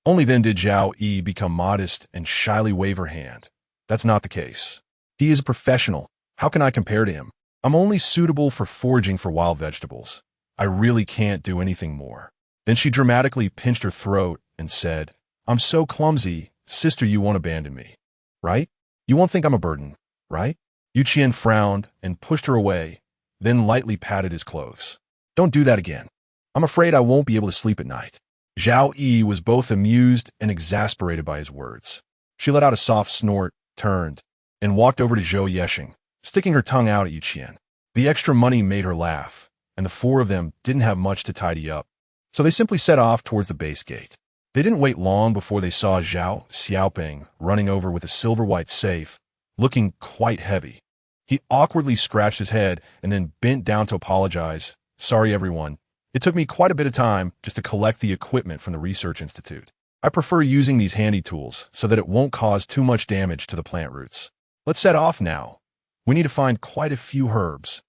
Only then did Zhao Yi become modest and shyly wave her hand. That's not the case. He is a professional. How can I compare to him? I'm only suitable for foraging for wild vegetables. I really can't do anything more. Then she dramatically pinched her throat and said, I'm so clumsy, sister, you won't abandon me, right? You won't think I'm a burden, right? Qian frowned and pushed her away, then lightly patted his clothes. Don't do that again. I'm afraid I won't be able to sleep at night. Zhao Yi was both amused and exasperated by his words. She let out a soft snort, turned, and walked over to Zhou Yesheng, sticking her tongue out at Qian. The extra money made her laugh, and the four of them didn't have much to tidy up, so they simply set off towards the base gate. They didn't wait long before they saw Zhao Xiaoping running over with a silver-white safe, looking quite heavy. He awkwardly scratched his head and then bent down to apologize. Sorry, everyone. It took me quite a bit of time just to collect the equipment from the research institute. I prefer using these handy tools so that it won't cause too much damage to the plant roots. Let's set off now. We need to find quite a few herbs,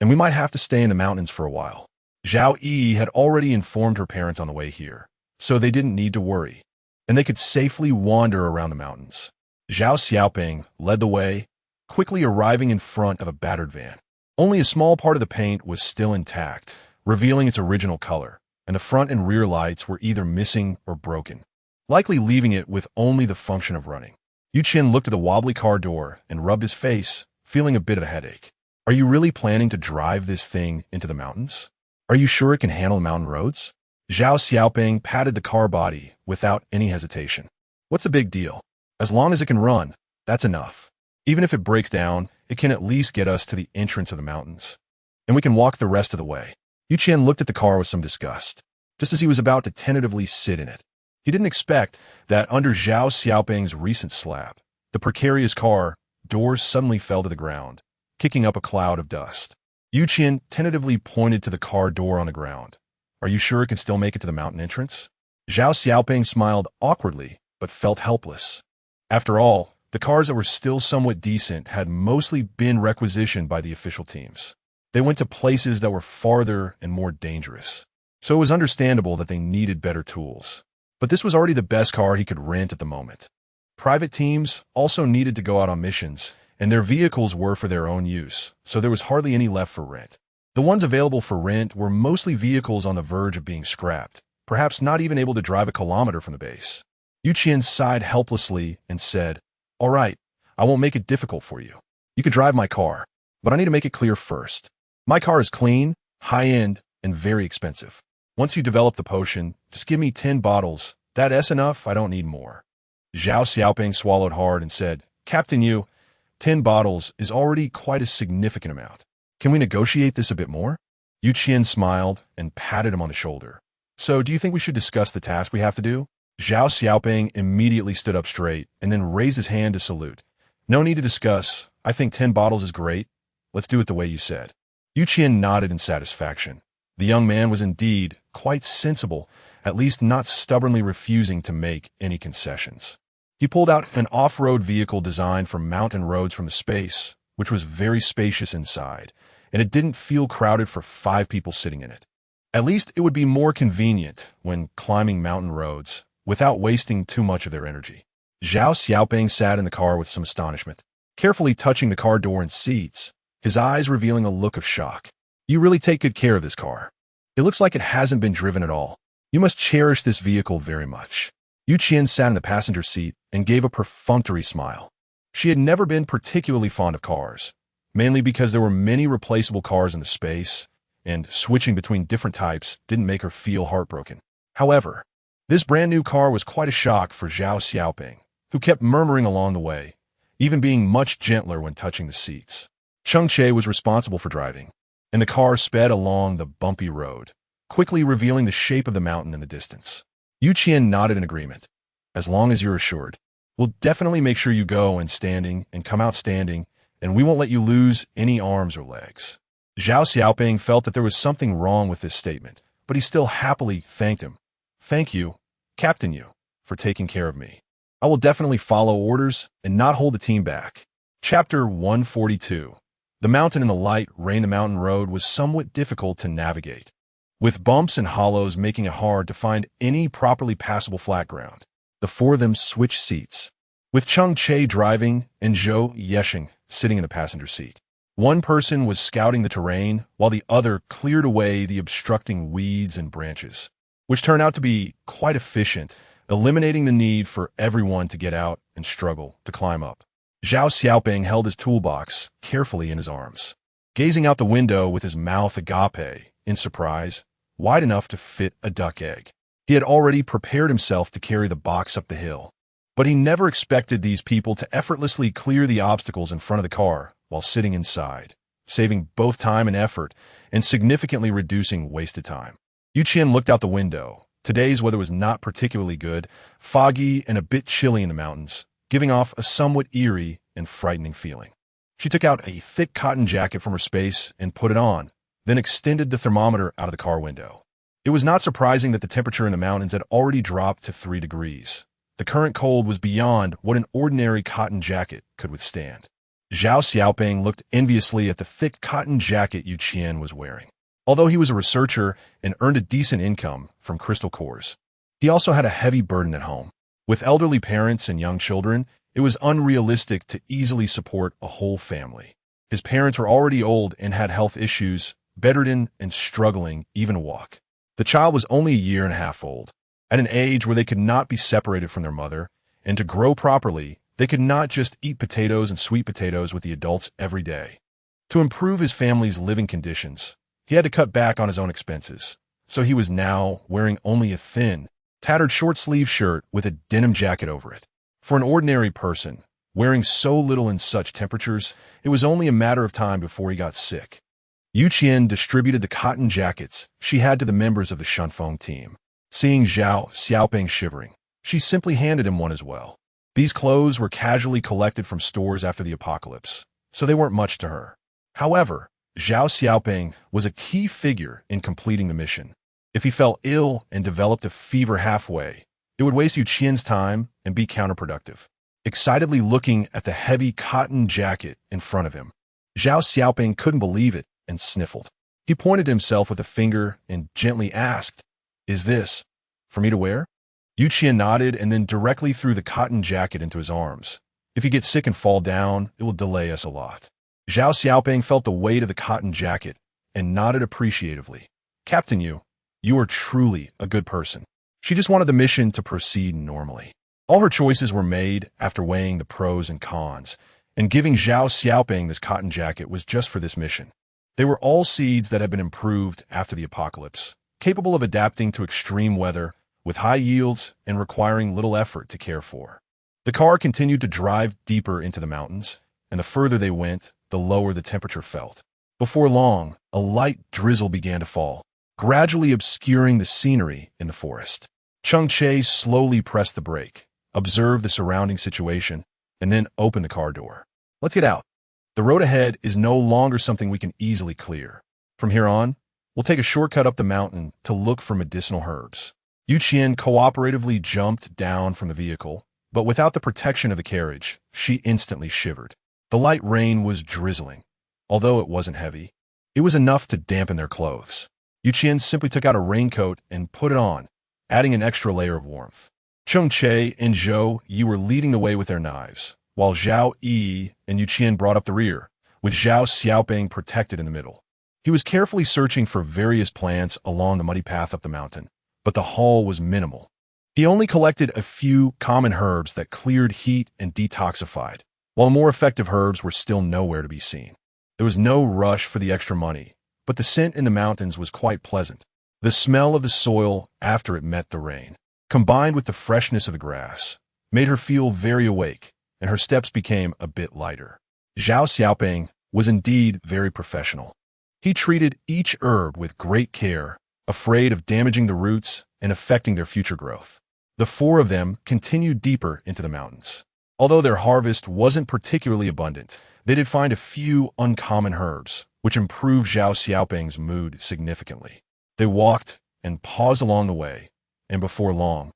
and we might have to stay in the mountains for a while. Zhao Yi had already informed her parents on the way here, so they didn't need to worry, and they could safely wander around the mountains. Zhao Xiaoping led the way, quickly arriving in front of a battered van. Only a small part of the paint was still intact, revealing its original color, and the front and rear lights were either missing or broken, likely leaving it with only the function of running. Qian looked at the wobbly car door and rubbed his face, feeling a bit of a headache. Are you really planning to drive this thing into the mountains? Are you sure it can handle mountain roads? Zhao Xiaoping patted the car body without any hesitation. What's the big deal? As long as it can run, that's enough. Even if it breaks down, it can at least get us to the entrance of the mountains, and we can walk the rest of the way. Qian looked at the car with some disgust, just as he was about to tentatively sit in it. He didn't expect that under Zhao Xiaoping's recent slap, the precarious car doors suddenly fell to the ground, kicking up a cloud of dust. Qian tentatively pointed to the car door on the ground. Are you sure it can still make it to the mountain entrance? Zhao Xiaoping smiled awkwardly, but felt helpless. After all, the cars that were still somewhat decent had mostly been requisitioned by the official teams. They went to places that were farther and more dangerous, so it was understandable that they needed better tools. But this was already the best car he could rent at the moment. Private teams also needed to go out on missions, and their vehicles were for their own use, so there was hardly any left for rent. The ones available for rent were mostly vehicles on the verge of being scrapped, perhaps not even able to drive a kilometer from the base. Qian sighed helplessly and said, All right, I won't make it difficult for you. You can drive my car, but I need to make it clear first. My car is clean, high-end, and very expensive. Once you develop the potion, just give me 10 bottles. That's enough, I don't need more. Zhao Xiaoping swallowed hard and said, Captain, 10 bottles is already quite a significant amount. Can we negotiate this a bit more? Qian smiled and patted him on the shoulder. So, do you think we should discuss the task we have to do? Zhao Xiaoping immediately stood up straight and then raised his hand to salute. No need to discuss. I think 10 bottles is great. Let's do it the way you said. Qian nodded in satisfaction. The young man was indeed quite sensible, at least not stubbornly refusing to make any concessions. He pulled out an off-road vehicle designed for mountain roads from the space, which was very spacious inside, and it didn't feel crowded for 5 people sitting in it. At least it would be more convenient when climbing mountain roads, without wasting too much of their energy. Zhao Xiaoping sat in the car with some astonishment, carefully touching the car door and seats, his eyes revealing a look of shock. You really take good care of this car. It looks like it hasn't been driven at all. You must cherish this vehicle very much. Qian sat in the passenger seat and gave a perfunctory smile. She had never been particularly fond of cars, mainly because there were many replaceable cars in the space, and switching between different types didn't make her feel heartbroken. However, this brand new car was quite a shock for Zhao Xiaoping, who kept murmuring along the way, even being much gentler when touching the seats. Cheng Che was responsible for driving, and the car sped along the bumpy road, quickly revealing the shape of the mountain in the distance. Qian nodded in agreement. As long as you're assured, we'll definitely make sure you go in standing and come out standing, and we won't let you lose any arms or legs. Zhao Xiaoping felt that there was something wrong with this statement, but he still happily thanked him. Thank you, Captain, for taking care of me. I will definitely follow orders and not hold the team back. Chapter 142. The mountain in the light rain. The mountain road was somewhat difficult to navigate, with bumps and hollows making it hard to find any properly passable flat ground. The four of them switched seats, with Cheng Che driving and Zhou Yesheng sitting in the passenger seat. One person was scouting the terrain, while the other cleared away the obstructing weeds and branches, which turned out to be quite efficient, eliminating the need for everyone to get out and struggle to climb up. Zhao Xiaoping held his toolbox carefully in his arms, gazing out the window with his mouth agape in surprise, wide enough to fit a duck egg. He had already prepared himself to carry the box up the hill, but he never expected these people to effortlessly clear the obstacles in front of the car while sitting inside, saving both time and effort and significantly reducing wasted time. Qian looked out the window. Today's weather was not particularly good, foggy and a bit chilly in the mountains, giving off a somewhat eerie and frightening feeling. She took out a thick cotton jacket from her space and put it on, then extended the thermometer out of the car window. It was not surprising that the temperature in the mountains had already dropped to 3 degrees. The current cold was beyond what an ordinary cotton jacket could withstand. Zhao Xiaoping looked enviously at the thick cotton jacket Qian was wearing. Although he was a researcher and earned a decent income from crystal cores, he also had a heavy burden at home. With elderly parents and young children, it was unrealistic to easily support a whole family. His parents were already old and had health issues, bedridden and struggling even to walk. The child was only a year and a half old, at an age where they could not be separated from their mother, and to grow properly, they could not just eat potatoes and sweet potatoes with the adults every day. To improve his family's living conditions, he had to cut back on his own expenses, so he was now wearing only a thin, tattered short-sleeve shirt with a denim jacket over it. For an ordinary person, wearing so little in such temperatures, it was only a matter of time before he got sick. Qian distributed the cotton jackets she had to the members of the Shunfeng team. Seeing Zhao Xiaoping shivering, she simply handed him one as well. These clothes were casually collected from stores after the apocalypse, so they weren't much to her. However, Zhao Xiaoping was a key figure in completing the mission. If he fell ill and developed a fever halfway, it would waste Qian's time and be counterproductive. Excitedly looking at the heavy cotton jacket in front of him, Zhao Xiaoping couldn't believe it and sniffled. He pointed to himself with a finger and gently asked, "Is this for me to wear?" Qian nodded and then directly threw the cotton jacket into his arms. "If you get sick and fall down, it will delay us a lot." Zhao Xiaoping felt the weight of the cotton jacket and nodded appreciatively. "Captain, you are truly a good person." She just wanted the mission to proceed normally. All her choices were made after weighing the pros and cons, and giving Zhao Xiaoping this cotton jacket was just for this mission. They were all seeds that had been improved after the apocalypse, capable of adapting to extreme weather, with high yields and requiring little effort to care for. The car continued to drive deeper into the mountains, and the further they went, the lower the temperature felt. Before long, a light drizzle began to fall, gradually obscuring the scenery in the forest. Cheng Che slowly pressed the brake, observed the surrounding situation, and then opened the car door. "Let's get out. The road ahead is no longer something we can easily clear. From here on, we'll take a shortcut up the mountain to look for medicinal herbs." Qian cooperatively jumped down from the vehicle, but without the protection of the carriage, she instantly shivered. The light rain was drizzling. Although it wasn't heavy, it was enough to dampen their clothes. Qian simply took out a raincoat and put it on, adding an extra layer of warmth. Cheng Che and Zhou Yi were leading the way with their knives, while Zhao Yi and Qian brought up the rear, with Zhao Xiaoping protected in the middle. He was carefully searching for various plants along the muddy path up the mountain, but the haul was minimal. He only collected a few common herbs that cleared heat and detoxified, while more effective herbs were still nowhere to be seen. There was no rush for the extra money, but the scent in the mountains was quite pleasant. The smell of the soil after it met the rain, combined with the freshness of the grass, made her feel very awake, and her steps became a bit lighter. Zhao Xiaoping was indeed very professional. He treated each herb with great care, afraid of damaging the roots and affecting their future growth. The four of them continued deeper into the mountains. Although their harvest wasn't particularly abundant, they did find a few uncommon herbs, which improved Zhao Xiaoping's mood significantly. They walked and paused along the way, and before long,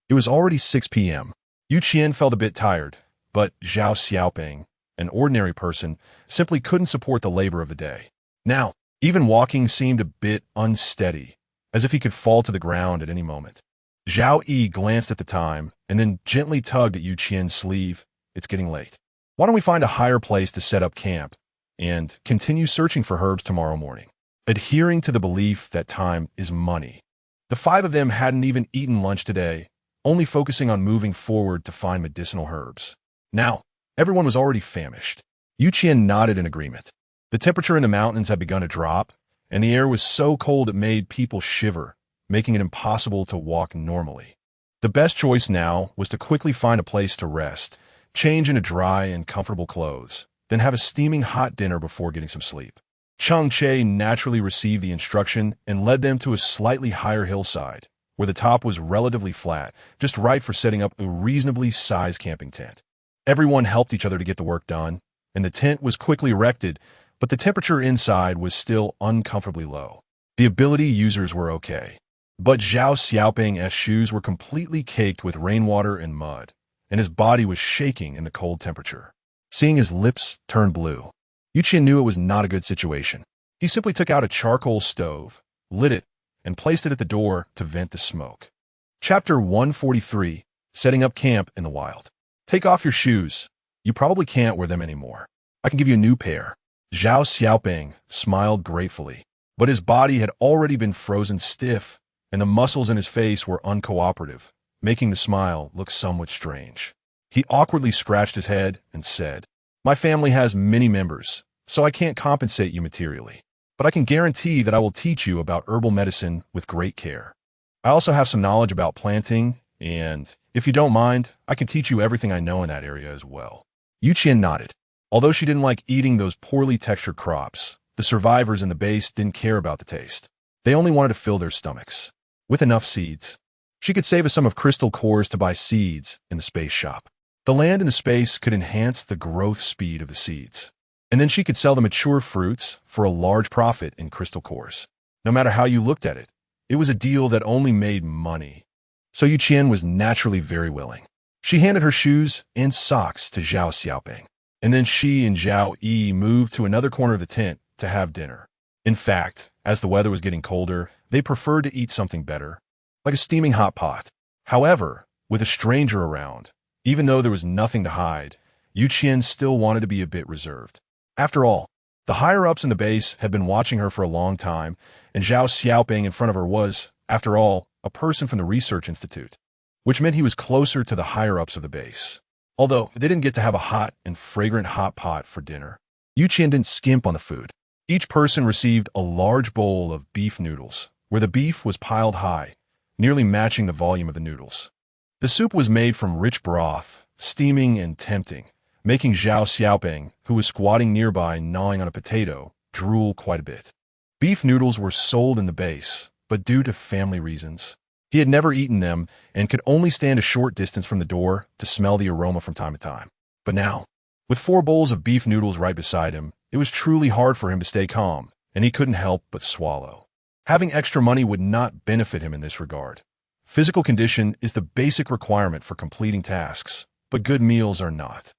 it was already 6 p.m. Qian felt a bit tired, but Zhao Xiaoping, an ordinary person, simply couldn't support the labor of the day. Now, even walking seemed a bit unsteady, as if he could fall to the ground at any moment. Zhao Yi glanced at the time and then gently tugged at Yu Qian's sleeve. It's getting late. Why don't we find a higher place to set up camp and continue searching for herbs tomorrow morning? Adhering to the belief that time is money, the five of them hadn't even eaten lunch today, only focusing on moving forward to find medicinal herbs. Now, everyone was already famished. Yu Qian nodded in agreement. The temperature in the mountains had begun to drop, and the air was so cold it made people shiver, making it impossible to walk normally. The best choice now was to quickly find a place to rest, change into dry and comfortable clothes, then have a steaming hot dinner before getting some sleep. Cheng Che naturally received the instruction and led them to a slightly higher hillside, where the top was relatively flat, just right for setting up a reasonably sized camping tent. Everyone helped each other to get the work done, and the tent was quickly erected, but the temperature inside was still uncomfortably low. The ability users were okay, but Zhao Xiaoping's shoes were completely caked with rainwater and mud, and his body was shaking in the cold temperature. Seeing his lips turn blue, Yu Qian knew it was not a good situation. He simply took out a charcoal stove, lit it, and placed it at the door to vent the smoke. Chapter 143, Setting Up Camp in the Wild. Take off your shoes. You probably can't wear them anymore. I can give you a new pair. Zhao Xiaoping smiled gratefully, but his body had already been frozen stiff, and the muscles in his face were uncooperative, making the smile look somewhat strange. He awkwardly scratched his head and said, "My family has many members, so I can't compensate you materially, but I can guarantee that I will teach you about herbal medicine with great care. I also have some knowledge about planting, and if you don't mind, I can teach you everything I know in that area as well." Yu Qian nodded. Although she didn't like eating those poorly textured crops, the survivors in the base didn't care about the taste. They only wanted to fill their stomachs with enough seeds. She could save us some of crystal cores to buy seeds in the space shop. The land in the space could enhance the growth speed of the seeds, and then she could sell the mature fruits for a large profit in crystal cores. No matter how you looked at it, it was a deal that only made money. So Yu Qian was naturally very willing. She handed her shoes and socks to Zhao Xiaoping, and then she and Zhao Yi moved to another corner of the tent to have dinner. In fact, as the weather was getting colder, they preferred to eat something better, like a steaming hot pot. However, with a stranger around, even though there was nothing to hide, Yu Qian still wanted to be a bit reserved. After all, the higher-ups in the base had been watching her for a long time, and Zhao Xiaoping in front of her was, after all, a person from the research institute, which meant he was closer to the higher-ups of the base. Although they didn't get to have a hot and fragrant hot pot for dinner, Yu Qian didn't skimp on the food. Each person received a large bowl of beef noodles, where the beef was piled high, nearly matching the volume of the noodles. The soup was made from rich broth, steaming and tempting, making Zhao Xiaoping, who was squatting nearby gnawing on a potato, drool quite a bit. Beef noodles were sold in the base, but due to family reasons, he had never eaten them and could only stand a short distance from the door to smell the aroma from time to time. But now, with 4 bowls of beef noodles right beside him, it was truly hard for him to stay calm, and he couldn't help but swallow. Having extra money would not benefit him in this regard. Physical condition is the basic requirement for completing tasks, but good meals are not.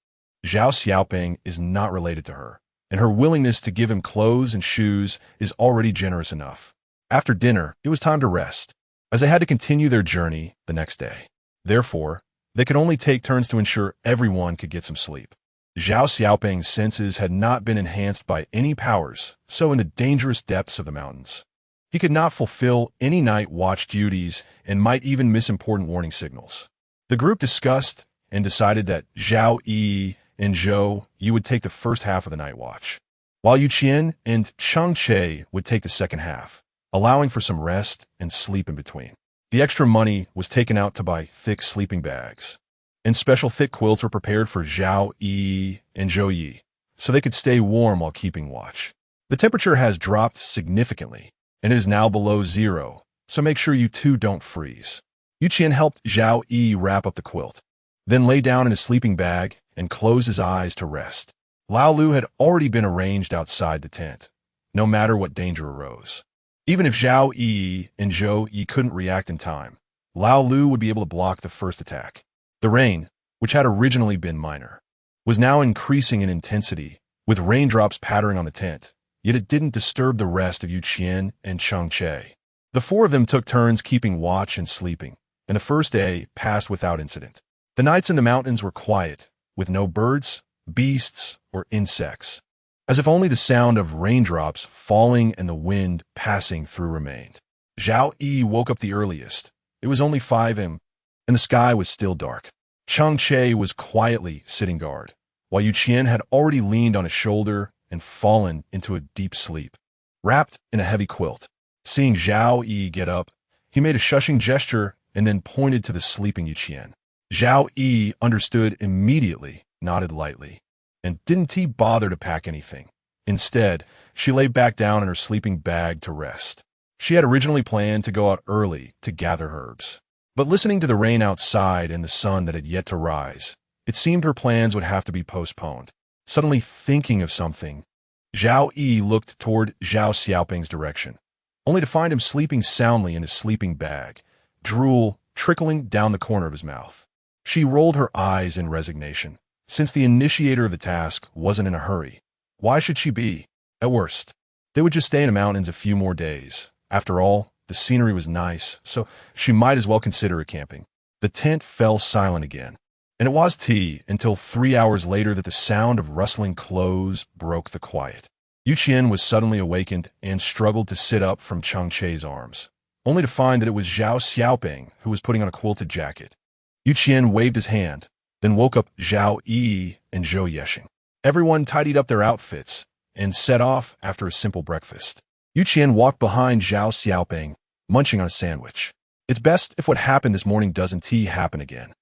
Zhao Xiaoping is not related to her, and her willingness to give him clothes and shoes is already generous enough. After dinner, it was time to rest, as they had to continue their journey the next day. Therefore, they could only take turns to ensure everyone could get some sleep. Zhao Xiaoping's senses had not been enhanced by any powers, so in the dangerous depths of the mountains, he could not fulfill any night watch duties and might even miss important warning signals. The group discussed and decided that Zhao Yi and Zhou Yi would take the first half of the night watch, while Yu Qian and Cheng Che would take the second half, allowing for some rest and sleep in between. The extra money was taken out to buy thick sleeping bags, and special thick quilts were prepared for Zhao Yi and Zhou Yi, so they could stay warm while keeping watch. The temperature has dropped significantly, and it is now below 0, so make sure you two don't freeze. Yu Qian helped Zhao Yi wrap up the quilt, then lay down in his sleeping bag and close his eyes to rest. Lao Lu had already been arranged outside the tent, no matter what danger arose. Even if Zhao Yi and Zhou Yi couldn't react in time, Lao Lu would be able to block the first attack. The rain, which had originally been minor, was now increasing in intensity, with raindrops pattering on the tent, yet it didn't disturb the rest of Yu Qian and Cheng Che. The four of them took turns keeping watch and sleeping, and the first day passed without incident. The nights in the mountains were quiet, with no birds, beasts, or insects, as if only the sound of raindrops falling and the wind passing through remained. Zhao Yi woke up the earliest. It was only 5 a.m., and the sky was still dark. Cheng Che was quietly sitting guard, while Qian had already leaned on his shoulder and fallen into a deep sleep, wrapped in a heavy quilt. Seeing Zhao Yi get up, he made a shushing gesture and then pointed to the sleeping Qian. Zhao Yi understood immediately, nodded lightly, and didn't bother to pack anything. Instead, she lay back down in her sleeping bag to rest. She had originally planned to go out early to gather herbs, but listening to the rain outside and the sun that had yet to rise, it seemed her plans would have to be postponed. Suddenly thinking of something, Zhao Yi looked toward Zhao Xiaoping's direction, only to find him sleeping soundly in his sleeping bag, drool trickling down the corner of his mouth. She rolled her eyes in resignation. Since the initiator of the task wasn't in a hurry, why should she be? At worst, they would just stay in the mountains a few more days. After all, the scenery was nice, so she might as well consider it camping. The tent fell silent again, and it was until 3 hours later that the sound of rustling clothes broke the quiet. Qian was suddenly awakened and struggled to sit up from Cheng Che's arms, only to find that it was Zhao Xiaoping who was putting on a quilted jacket. Qian waved his hand, then woke up Zhao Yi and Zhou Yesheng. Everyone tidied up their outfits and set off after a simple breakfast. Qian walked behind Zhao Xiaoping, munching on a sandwich. It's best if what happened this morning doesn't happen again.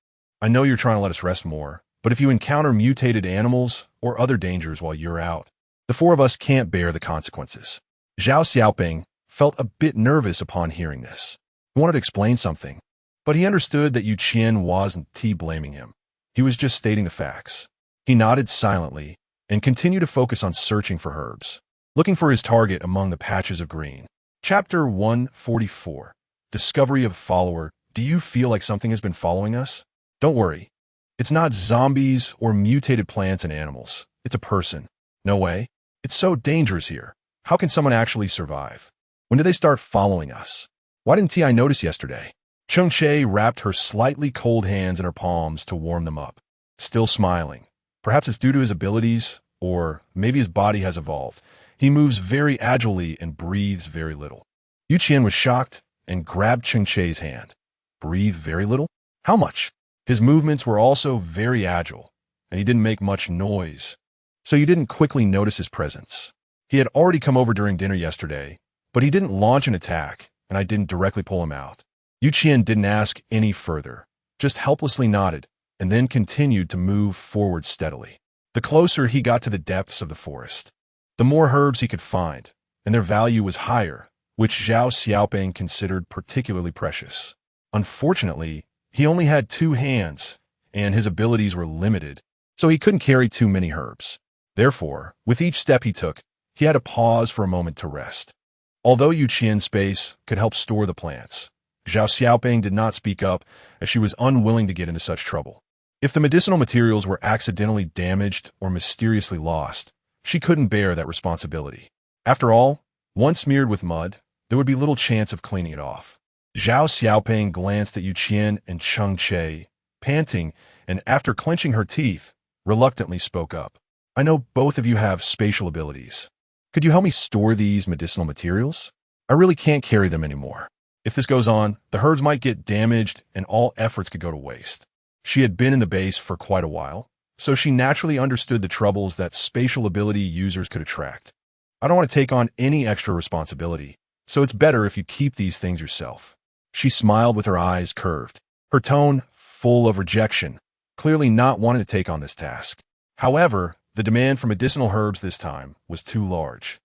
I know you're trying to let us rest more, but if you encounter mutated animals or other dangers while you're out, the four of us can't bear the consequences. Zhao Xiaoping felt a bit nervous upon hearing this. He wanted to explain something, but he understood that Qian wasn't blaming him. He was just stating the facts. He nodded silently and continued to focus on searching for herbs, looking for his target among the patches of green. Chapter 144. Discovery of Follower. Do you feel like something has been following us? Don't worry. It's not zombies or mutated plants and animals. It's a person. No way. It's so dangerous here. How can someone actually survive? When did they start following us? Why didn't I notice yesterday? Cheng Che wrapped her slightly cold hands in her palms to warm them up, still smiling. Perhaps it's due to his abilities, or maybe his body has evolved. He moves very agilely and breathes very little. Qian was shocked and grabbed Cheng Che's hand. Breathe very little? How much? His movements were also very agile, and he didn't make much noise, so you didn't quickly notice his presence. He had already come over during dinner yesterday, but he didn't launch an attack, and I didn't directly pull him out. Qian didn't ask any further, just helplessly nodded, and then continued to move forward steadily. The closer he got to the depths of the forest, the more herbs he could find, and their value was higher, which Zhao Xiaoping considered particularly precious. Unfortunately, he only had 2 hands, and his abilities were limited, so he couldn't carry too many herbs. Therefore, with each step he took, he had to pause for a moment to rest. Although Qian's space could help store the plants, Zhao Xiaoping did not speak up, as she was unwilling to get into such trouble. If the medicinal materials were accidentally damaged or mysteriously lost, she couldn't bear that responsibility. After all, once smeared with mud, there would be little chance of cleaning it off. Zhao Xiaoping glanced at Qian and Cheng Che, panting, and after clenching her teeth, reluctantly spoke up. I know both of you have spatial abilities. Could you help me store these medicinal materials? I really can't carry them anymore. If this goes on, the herbs might get damaged and all efforts could go to waste. She had been in the base for quite a while, so she naturally understood the troubles that spatial ability users could attract. I don't want to take on any extra responsibility, so it's better if you keep these things yourself. She smiled with her eyes curved, her tone full of rejection, clearly not wanting to take on this task. However, the demand for medicinal herbs this time was too large,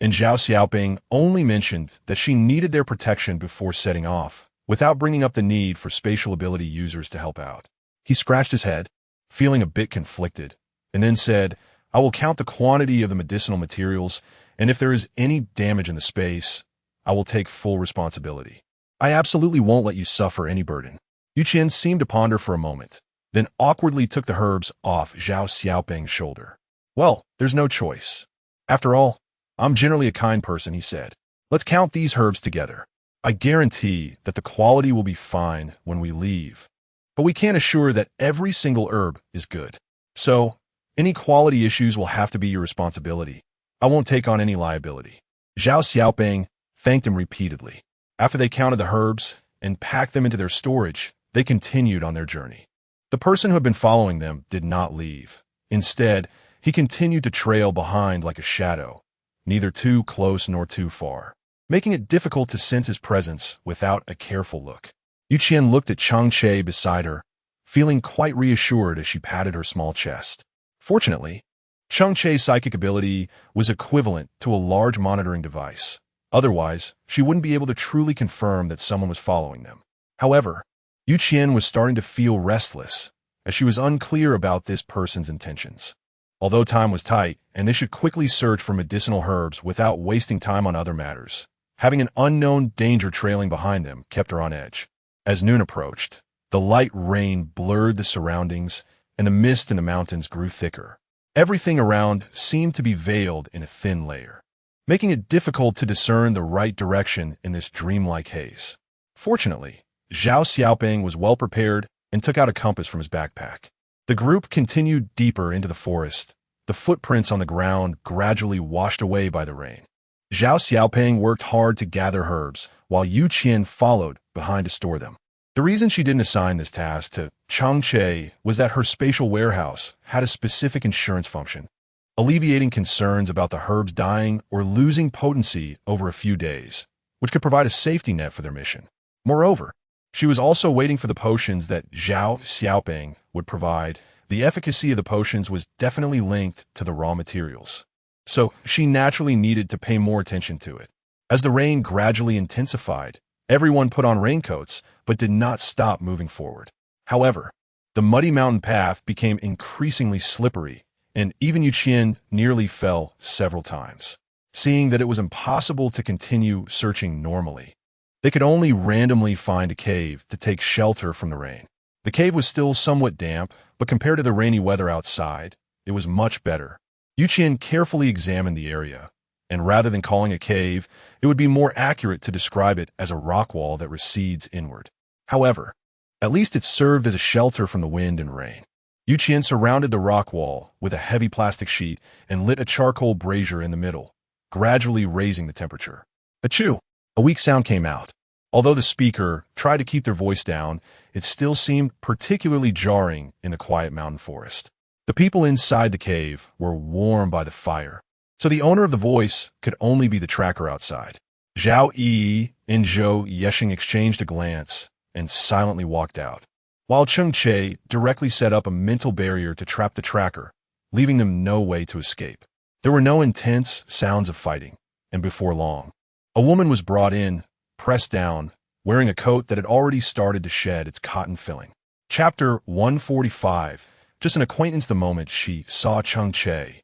and Zhao Xiaoping only mentioned that she needed their protection before setting off, without bringing up the need for spatial ability users to help out. He scratched his head, feeling a bit conflicted, and then said, I will count the quantity of the medicinal materials, and if there is any damage in the space, I will take full responsibility. I absolutely won't let you suffer any burden. Qian seemed to ponder for a moment, then awkwardly took the herbs off Zhao Xiaoping's shoulder. Well, there's no choice. After all, I'm generally a kind person, he said. Let's count these herbs together. I guarantee that the quality will be fine when we leave, but we can't assure that every single herb is good. So, any quality issues will have to be your responsibility. I won't take on any liability." Zhao Xiaoping thanked him repeatedly. After they counted the herbs and packed them into their storage, they continued on their journey. The person who had been following them did not leave. Instead, he continued to trail behind like a shadow, neither too close nor too far, making it difficult to sense his presence without a careful look. Qian looked at Cheng Che beside her, feeling quite reassured as she patted her small chest. Fortunately, Cheng Che's psychic ability was equivalent to a large monitoring device. Otherwise, she wouldn't be able to truly confirm that someone was following them. However, Qian was starting to feel restless, as she was unclear about this person's intentions. Although time was tight, and they should quickly search for medicinal herbs without wasting time on other matters, having an unknown danger trailing behind them kept her on edge. As noon approached, the light rain blurred the surroundings, and the mist in the mountains grew thicker. Everything around seemed to be veiled in a thin layer, making it difficult to discern the right direction in this dreamlike haze. Fortunately, Zhao Xiaoping was well prepared and took out a compass from his backpack. The group continued deeper into the forest, the footprints on the ground gradually washed away by the rain. Zhao Xiaoping worked hard to gather herbs, while Qian followed behind to store them. The reason she didn't assign this task to Cheng Che was that her spatial warehouse had a specific insurance function, alleviating concerns about the herbs dying or losing potency over a few days, which could provide a safety net for their mission. Moreover, she was also waiting for the potions that Zhao Xiaoping would provide. The efficacy of the potions was definitely linked to the raw materials, so she naturally needed to pay more attention to it. As the rain gradually intensified, everyone put on raincoats, but did not stop moving forward. However, the muddy mountain path became increasingly slippery, and even Qian nearly fell several times. Seeing that it was impossible to continue searching normally, they could only randomly find a cave to take shelter from the rain. The cave was still somewhat damp, but compared to the rainy weather outside, it was much better. Qian carefully examined the area, and rather than calling a cave, it would be more accurate to describe it as a rock wall that recedes inward. However, at least it served as a shelter from the wind and rain. Qian surrounded the rock wall with a heavy plastic sheet and lit a charcoal brazier in the middle, gradually raising the temperature. Achoo! A weak sound came out. Although the speaker tried to keep their voice down, it still seemed particularly jarring in the quiet mountain forest. The people inside the cave were warmed by the fire, so the owner of the voice could only be the tracker outside. Zhao Yi and Zhou Yesheng exchanged a glance and silently walked out, while Cheng Che directly set up a mental barrier to trap the tracker, leaving them no way to escape. There were no intense sounds of fighting, and before long, a woman was brought in, pressed down, wearing a coat that had already started to shed its cotton filling. Chapter 145. Just an acquaintance the moment she saw Cheng Che.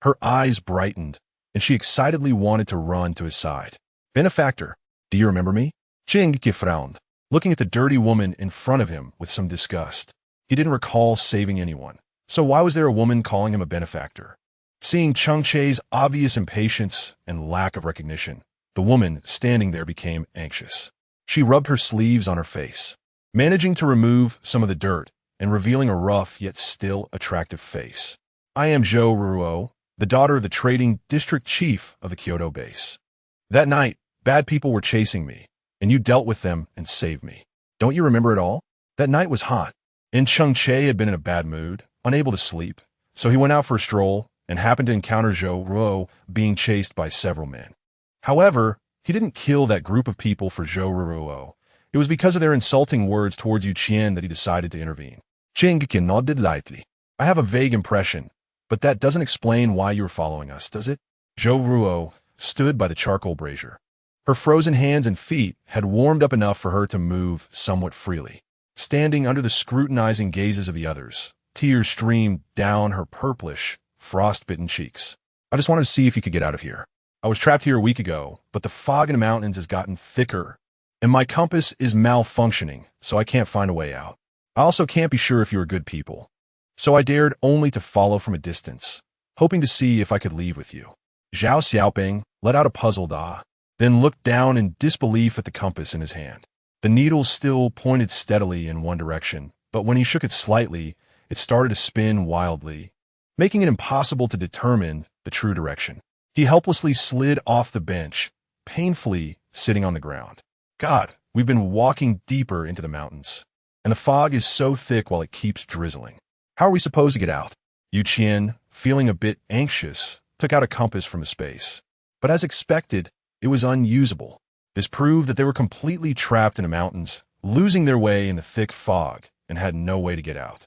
Her eyes brightened, and she excitedly wanted to run to his side. "Benefactor, do you remember me?" Cheng Che frowned, looking at the dirty woman in front of him with some disgust. He didn't recall saving anyone, so why was there a woman calling him a benefactor? Seeing Cheng Che's obvious impatience and lack of recognition, the woman standing there became anxious. She rubbed her sleeves on her face, managing to remove some of the dirt and revealing a rough yet still attractive face. "I am Zhou Ruo, the daughter of the trading district chief of the Kyoto base. That night, bad people were chasing me, and you dealt with them and saved me. Don't you remember it all? That night was hot, and Cheng Che had been in a bad mood, unable to sleep, so he went out for a stroll and happened to encounter Zhou Ruo being chased by several men. However, he didn't kill that group of people for Zhou Ruo. It was because of their insulting words towards Qian that he decided to intervene." Cheng Che nodded lightly. "I have a vague impression, but that doesn't explain why you're following us, does it?" Zhou Ruo stood by the charcoal brazier. Her frozen hands and feet had warmed up enough for her to move somewhat freely. Standing under the scrutinizing gazes of the others, tears streamed down her purplish, frost-bitten cheeks. "I just wanted to see if you could get out of here. I was trapped here a week ago, but the fog in the mountains has gotten thicker, and my compass is malfunctioning, so I can't find a way out. I also can't be sure if you are good people, so I dared only to follow from a distance, hoping to see if I could leave with you." Zhao Xiaoping let out a puzzled "ah." then looked down in disbelief at the compass in his hand. The needle still pointed steadily in one direction, but when he shook it slightly, it started to spin wildly, making it impossible to determine the true direction. He helplessly slid off the bench, painfully sitting on the ground. God, we've been walking deeper into the mountains, and the fog is so thick while it keeps drizzling. How are we supposed to get out? Qian, feeling a bit anxious, took out a compass from his space. But as expected, it was unusable. This proved that they were completely trapped in the mountains, losing their way in the thick fog, and had no way to get out.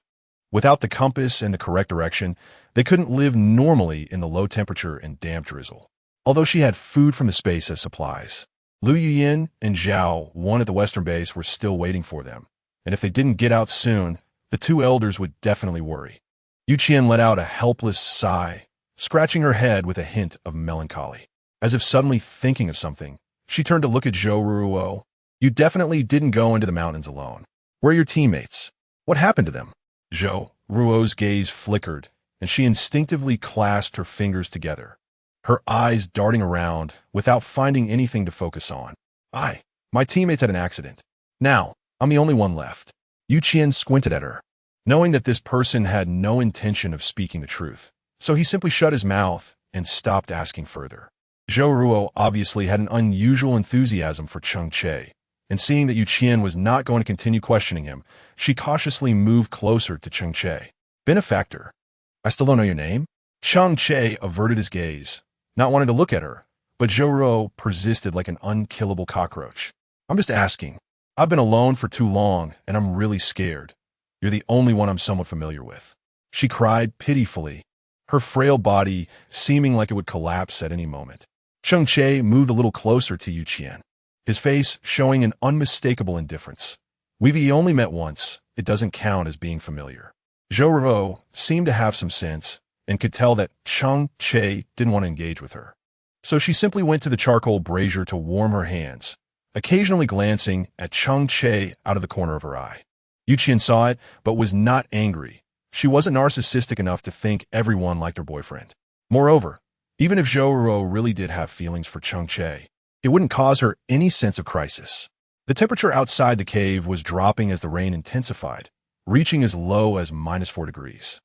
Without the compass and the correct direction, they couldn't live normally in the low temperature and damp drizzle. Although she had food from the space as supplies, Lu Yuyin and Zhao, one at the western base, were still waiting for them, and if they didn't get out soon, the two elders would definitely worry. Qian let out a helpless sigh, scratching her head with a hint of melancholy. As if suddenly thinking of something, she turned to look at Zhou Ruo. You definitely didn't go into the mountains alone. Where are your teammates? What happened to them? Zhou Ruo's gaze flickered, and she instinctively clasped her fingers together, her eyes darting around without finding anything to focus on. My teammates had an accident. Now, I'm the only one left. Qian squinted at her, knowing that this person had no intention of speaking the truth, so he simply shut his mouth and stopped asking further. Zhou Ruo obviously had an unusual enthusiasm for Cheng Che, and seeing that Qian was not going to continue questioning him, she cautiously moved closer to Cheng Che. Benefactor, I still don't know your name? Cheng Che averted his gaze, not wanting to look at her, but Zhou Ruo persisted like an unkillable cockroach. I'm just asking. I've been alone for too long, and I'm really scared. You're the only one I'm somewhat familiar with. She cried pitifully, her frail body seeming like it would collapse at any moment. Cheng Che moved a little closer to Qian, his face showing an unmistakable indifference. We've only met once. It doesn't count as being familiar. Zhou Ruo seemed to have some sense and could tell that Cheng Che didn't want to engage with her. So she simply went to the charcoal brazier to warm her hands, occasionally glancing at Cheng Che out of the corner of her eye. Qian saw it, but was not angry. She wasn't narcissistic enough to think everyone liked her boyfriend. Moreover, even if Zhou Ruo really did have feelings for Cheng Che, it wouldn't cause her any sense of crisis. The temperature outside the cave was dropping as the rain intensified, reaching as low as -4 degrees.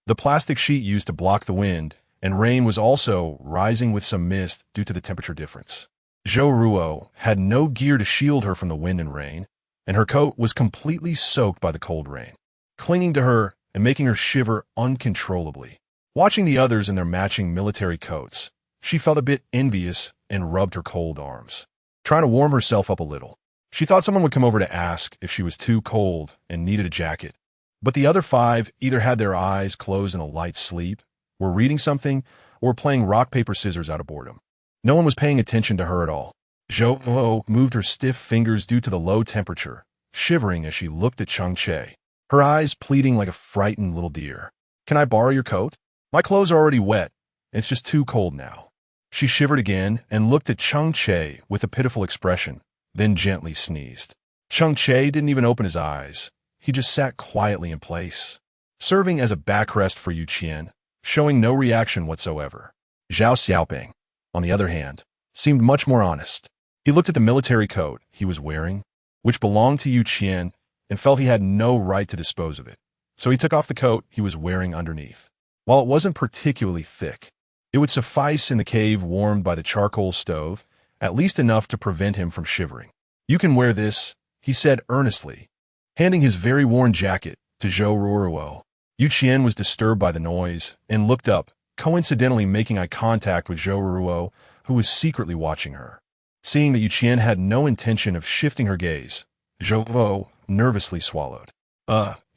The plastic sheet used to block the wind and rain was also rising with some mist due to the temperature difference. Zhou Ruo had no gear to shield her from the wind and rain, and her coat was completely soaked by the cold rain, clinging to her and making her shiver uncontrollably. Watching the others in their matching military coats, she felt a bit envious and rubbed her cold arms, trying to warm herself up a little. She thought someone would come over to ask if she was too cold and needed a jacket, but the other 5 either had their eyes closed in a light sleep, were reading something, or were playing rock, paper, scissors out of boredom. No one was paying attention to her at all. Zhou Ruo moved her stiff fingers due to the low temperature, shivering as she looked at Cheng Che, her eyes pleading like a frightened little deer. Can I borrow your coat? My clothes are already wet, and it's just too cold now. She shivered again and looked at Cheng Che with a pitiful expression, then gently sneezed. Cheng Che didn't even open his eyes. He just sat quietly in place, serving as a backrest for Qian, showing no reaction whatsoever. Zhao Xiaoping, on the other hand, seemed much more honest. He looked at the military coat he was wearing, which belonged to Qian, and felt he had no right to dispose of it. So he took off the coat he was wearing underneath. While it wasn't particularly thick, it would suffice in the cave warmed by the charcoal stove, at least enough to prevent him from shivering. You can wear this, he said earnestly, handing his very worn jacket to Zhou Ruo. Qian was disturbed by the noise and looked up, coincidentally making eye contact with Zhou Ruo, who was secretly watching her. Seeing that Qian had no intention of shifting her gaze, Zhou Ruo nervously swallowed.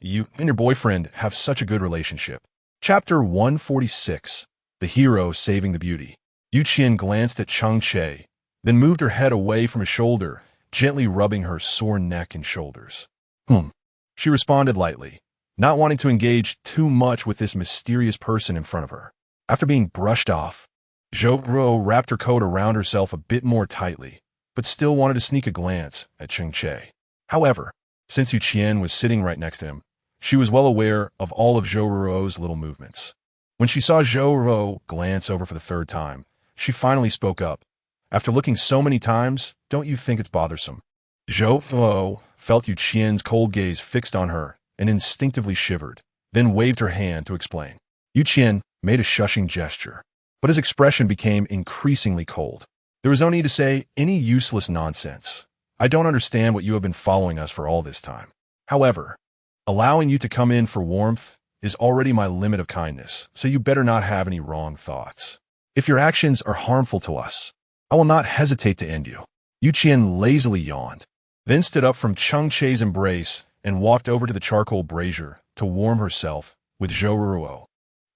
You and your boyfriend have such a good relationship. Chapter 146, The Hero Saving the Beauty. Qian glanced at Cheng Che, then moved her head away from his shoulder, gently rubbing her sore neck and shoulders. She responded lightly, not wanting to engage too much with this mysterious person in front of her. After being brushed off, Zhou Ruo wrapped her coat around herself a bit more tightly, but still wanted to sneak a glance at Cheng Che. However, since Qian was sitting right next to him, she was well aware of all of Zhou Ruo's little movements. When she saw Zhou Ruo glance over for the 3rd time, she finally spoke up, After looking so many times, don't you think it's bothersome? Zhou felt Qian's cold gaze fixed on her and instinctively shivered, then waved her hand to explain. Qian made a shushing gesture, but his expression became increasingly cold. There was no need to say any useless nonsense. I don't understand what you have been following us for all this time. However, allowing you to come in for warmth is already my limit of kindness, so you better not have any wrong thoughts. If your actions are harmful to us, I will not hesitate to end you. Qian lazily yawned, then stood up from Cheng Che's embrace and walked over to the charcoal brazier to warm herself with Zhou.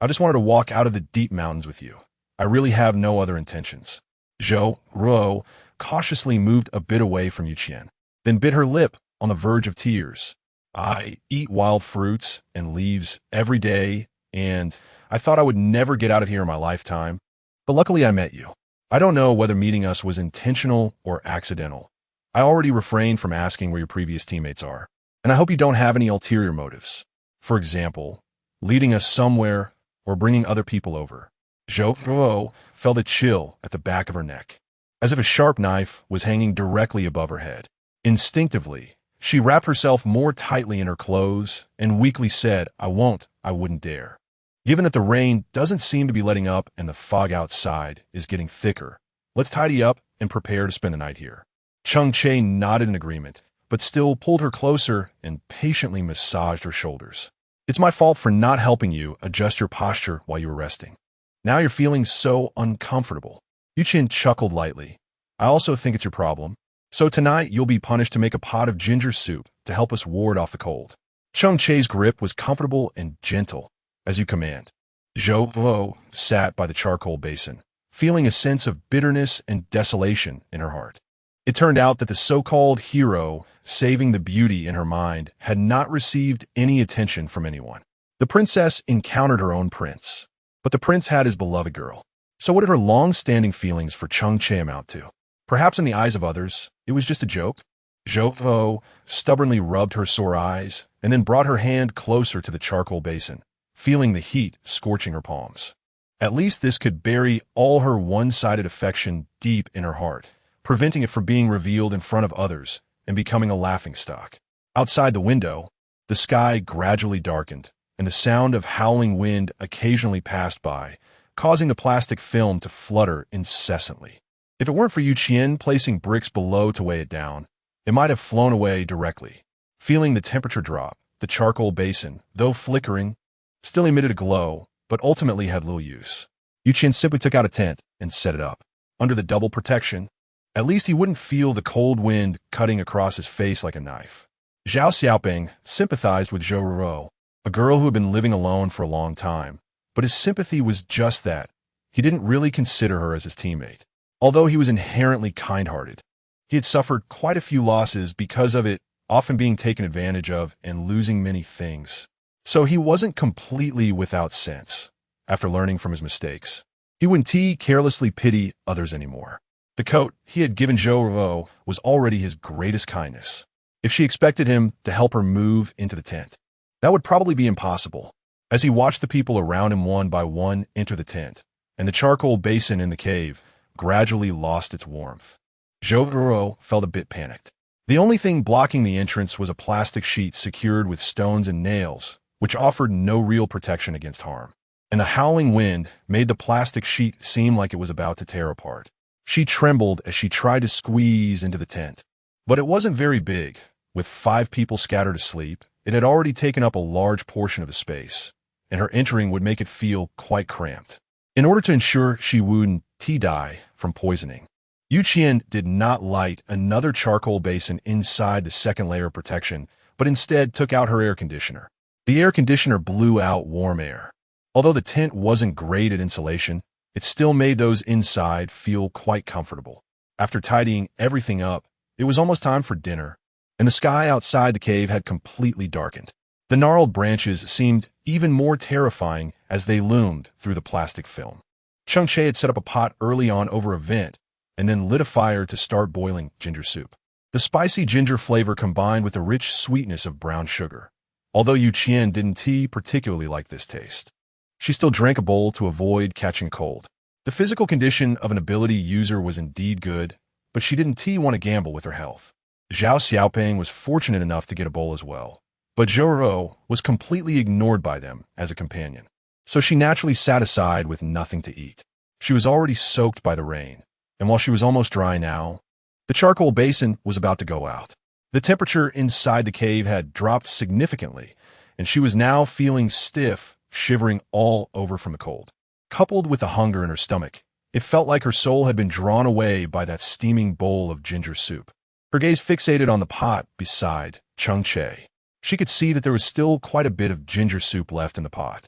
I just wanted to walk out of the deep mountains with you. I really have no other intentions. Zhou cautiously moved a bit away from Qian, then bit her lip on the verge of tears. I eat wild fruits and leaves every day, and I thought I would never get out of here in my lifetime. But luckily I met you. I don't know whether meeting us was intentional or accidental. I already refrained from asking where your previous teammates are, and I hope you don't have any ulterior motives. For example, leading us somewhere or bringing other people over. Zhou felt a chill at the back of her neck, as if a sharp knife was hanging directly above her head. Instinctively, she wrapped herself more tightly in her clothes and weakly said, I wouldn't dare. Given that the rain doesn't seem to be letting up and the fog outside is getting thicker, let's tidy up and prepare to spend the night here. Cheng Che nodded in agreement, but still pulled her closer and patiently massaged her shoulders. It's my fault for not helping you adjust your posture while you were resting. Now you're feeling so uncomfortable. Qian chuckled lightly. I also think it's your problem. So tonight you'll be punished to make a pot of ginger soup to help us ward off the cold. Cheng Che's grip was comfortable and gentle, as you command. Zhou sat by the charcoal basin, feeling a sense of bitterness and desolation in her heart. It turned out that the so-called hero, saving the beauty in her mind, had not received any attention from anyone. The princess encountered her own prince, but the prince had his beloved girl. So what did her long-standing feelings for Cheng Che amount to? Perhaps in the eyes of others, it was just a joke. Zhou stubbornly rubbed her sore eyes and then brought her hand closer to the charcoal basin, feeling the heat scorching her palms. At least this could bury all her one-sided affection deep in her heart, preventing it from being revealed in front of others and becoming a laughingstock. Outside the window, the sky gradually darkened, and the sound of howling wind occasionally passed by, causing the plastic film to flutter incessantly. If it weren't for Qian placing bricks below to weigh it down, it might have flown away directly. Feeling the temperature drop, the charcoal basin, though flickering, still emitted a glow, but ultimately had little use. Qian simply took out a tent and set it up. Under the double protection, at least he wouldn't feel the cold wind cutting across his face like a knife. Zhao Xiaoping sympathized with Zhou, a girl who had been living alone for a long time, but his sympathy was just that. He didn't really consider her as his teammate. Although he was inherently kind-hearted, he had suffered quite a few losses because of it, often being taken advantage of and losing many things. So he wasn't completely without sense. After learning from his mistakes, he wouldn't carelessly pity others anymore. The coat he had given Zhou was already his greatest kindness. If she expected him to help her move into the tent, that would probably be impossible. As he watched the people around him one by one enter the tent, and the charcoal basin in the cave gradually lost its warmth, Zhou felt a bit panicked. The only thing blocking the entrance was a plastic sheet secured with stones and nails, which offered no real protection against harm. And the howling wind made the plastic sheet seem like it was about to tear apart. She trembled as she tried to squeeze into the tent. But it wasn't very big. With 5 people scattered asleep, it had already taken up a large portion of the space, and her entering would make it feel quite cramped. In order to ensure she wouldn't die from poisoning, Qian did not light another charcoal basin inside the second layer of protection, but instead took out her air conditioner. The air conditioner blew out warm air. Although the tent wasn't great at insulation, it still made those inside feel quite comfortable. After tidying everything up, it was almost time for dinner, and the sky outside the cave had completely darkened. The gnarled branches seemed even more terrifying as they loomed through the plastic film. Cheng Che had set up a pot early on over a vent and then lit a fire to start boiling ginger soup. The spicy ginger flavor combined with the rich sweetness of brown sugar. Although Qian didn't particularly like this taste, she still drank a bowl to avoid catching a cold. The physical condition of an ability user was indeed good, but she didn't want to gamble with her health. Zhao Xiaoping was fortunate enough to get a bowl as well, but Zhou Ruo was completely ignored by them as a companion. So she naturally sat aside with nothing to eat. She was already soaked by the rain, and while she was almost dry now, the charcoal basin was about to go out. The temperature inside the cave had dropped significantly, and she was now feeling stiff, shivering all over from the cold. Coupled with the hunger in her stomach, it felt like her soul had been drawn away by that steaming bowl of ginger soup. Her gaze fixated on the pot beside Cheng Che. She could see that there was still quite a bit of ginger soup left in the pot,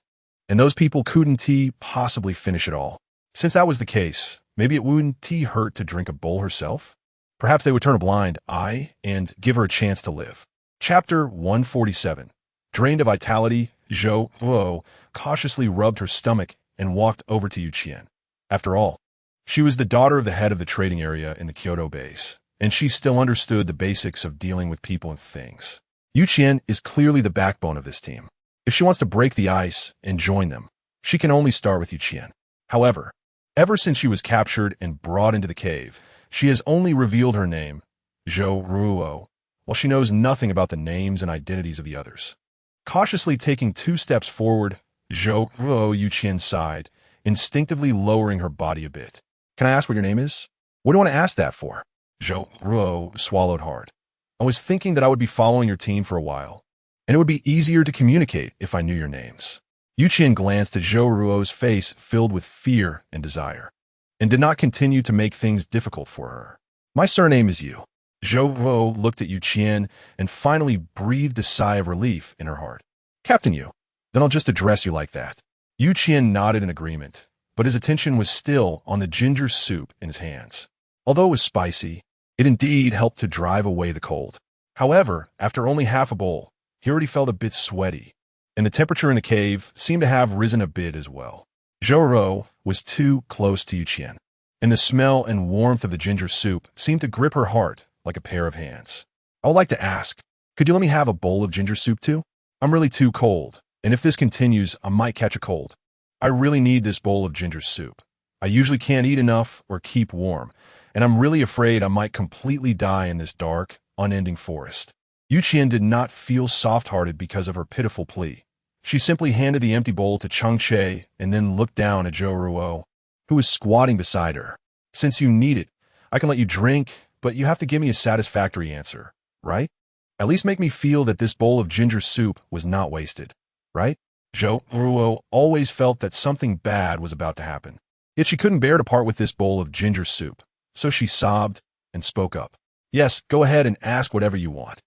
and those people couldn't possibly finish it all. Since that was the case, maybe it wouldn't hurt to drink a bowl herself? Perhaps they would turn a blind eye and give her a chance to live. Chapter 147. Drained of vitality, Zhou Ruo cautiously rubbed her stomach and walked over to Qian. After all, she was the daughter of the head of the trading area in the Kyoto base, and she still understood the basics of dealing with people and things. Qian is clearly the backbone of this team. If she wants to break the ice and join them, she can only start with Qian. However, ever since she was captured and brought into the cave, she has only revealed her name, Zhou Ruo, while she knows nothing about the names and identities of the others. Cautiously taking 2 steps forward, Zhou Ruo Qian sighed, instinctively lowering her body a bit. Can I ask what your name is? What do you want to ask that for? Zhou Ruo swallowed hard. I was thinking that I would be following your team for a while, and it would be easier to communicate if I knew your names. Qian glanced at Zhou Ruo's face filled with fear and desire, and did not continue to make things difficult for her. My surname is Yu. Zhou Ruo looked at Qian and finally breathed a sigh of relief in her heart. Captain Yu. Then I'll just address you like that. Qian nodded in agreement, but his attention was still on the ginger soup in his hands. Although it was spicy, it indeed helped to drive away the cold. However, after only half a bowl, he already felt a bit sweaty, and the temperature in the cave seemed to have risen a bit as well. Zhou Ruo was too close to Qian, and the smell and warmth of the ginger soup seemed to grip her heart like a pair of hands. I would like to ask, could you let me have a bowl of ginger soup too? I'm really too cold, and if this continues, I might catch a cold. I really need this bowl of ginger soup. I usually can't eat enough or keep warm, and I'm really afraid I might completely die in this dark, unending forest. Qian did not feel soft-hearted because of her pitiful plea. She simply handed the empty bowl to Cheng Che and then looked down at Zhou Ruo, who was squatting beside her. Since you need it, I can let you drink, but you have to give me a satisfactory answer, right? At least make me feel that this bowl of ginger soup was not wasted, right? Zhou Ruo always felt that something bad was about to happen. Yet she couldn't bear to part with this bowl of ginger soup, so she sobbed and spoke up. Yes, go ahead and ask whatever you want.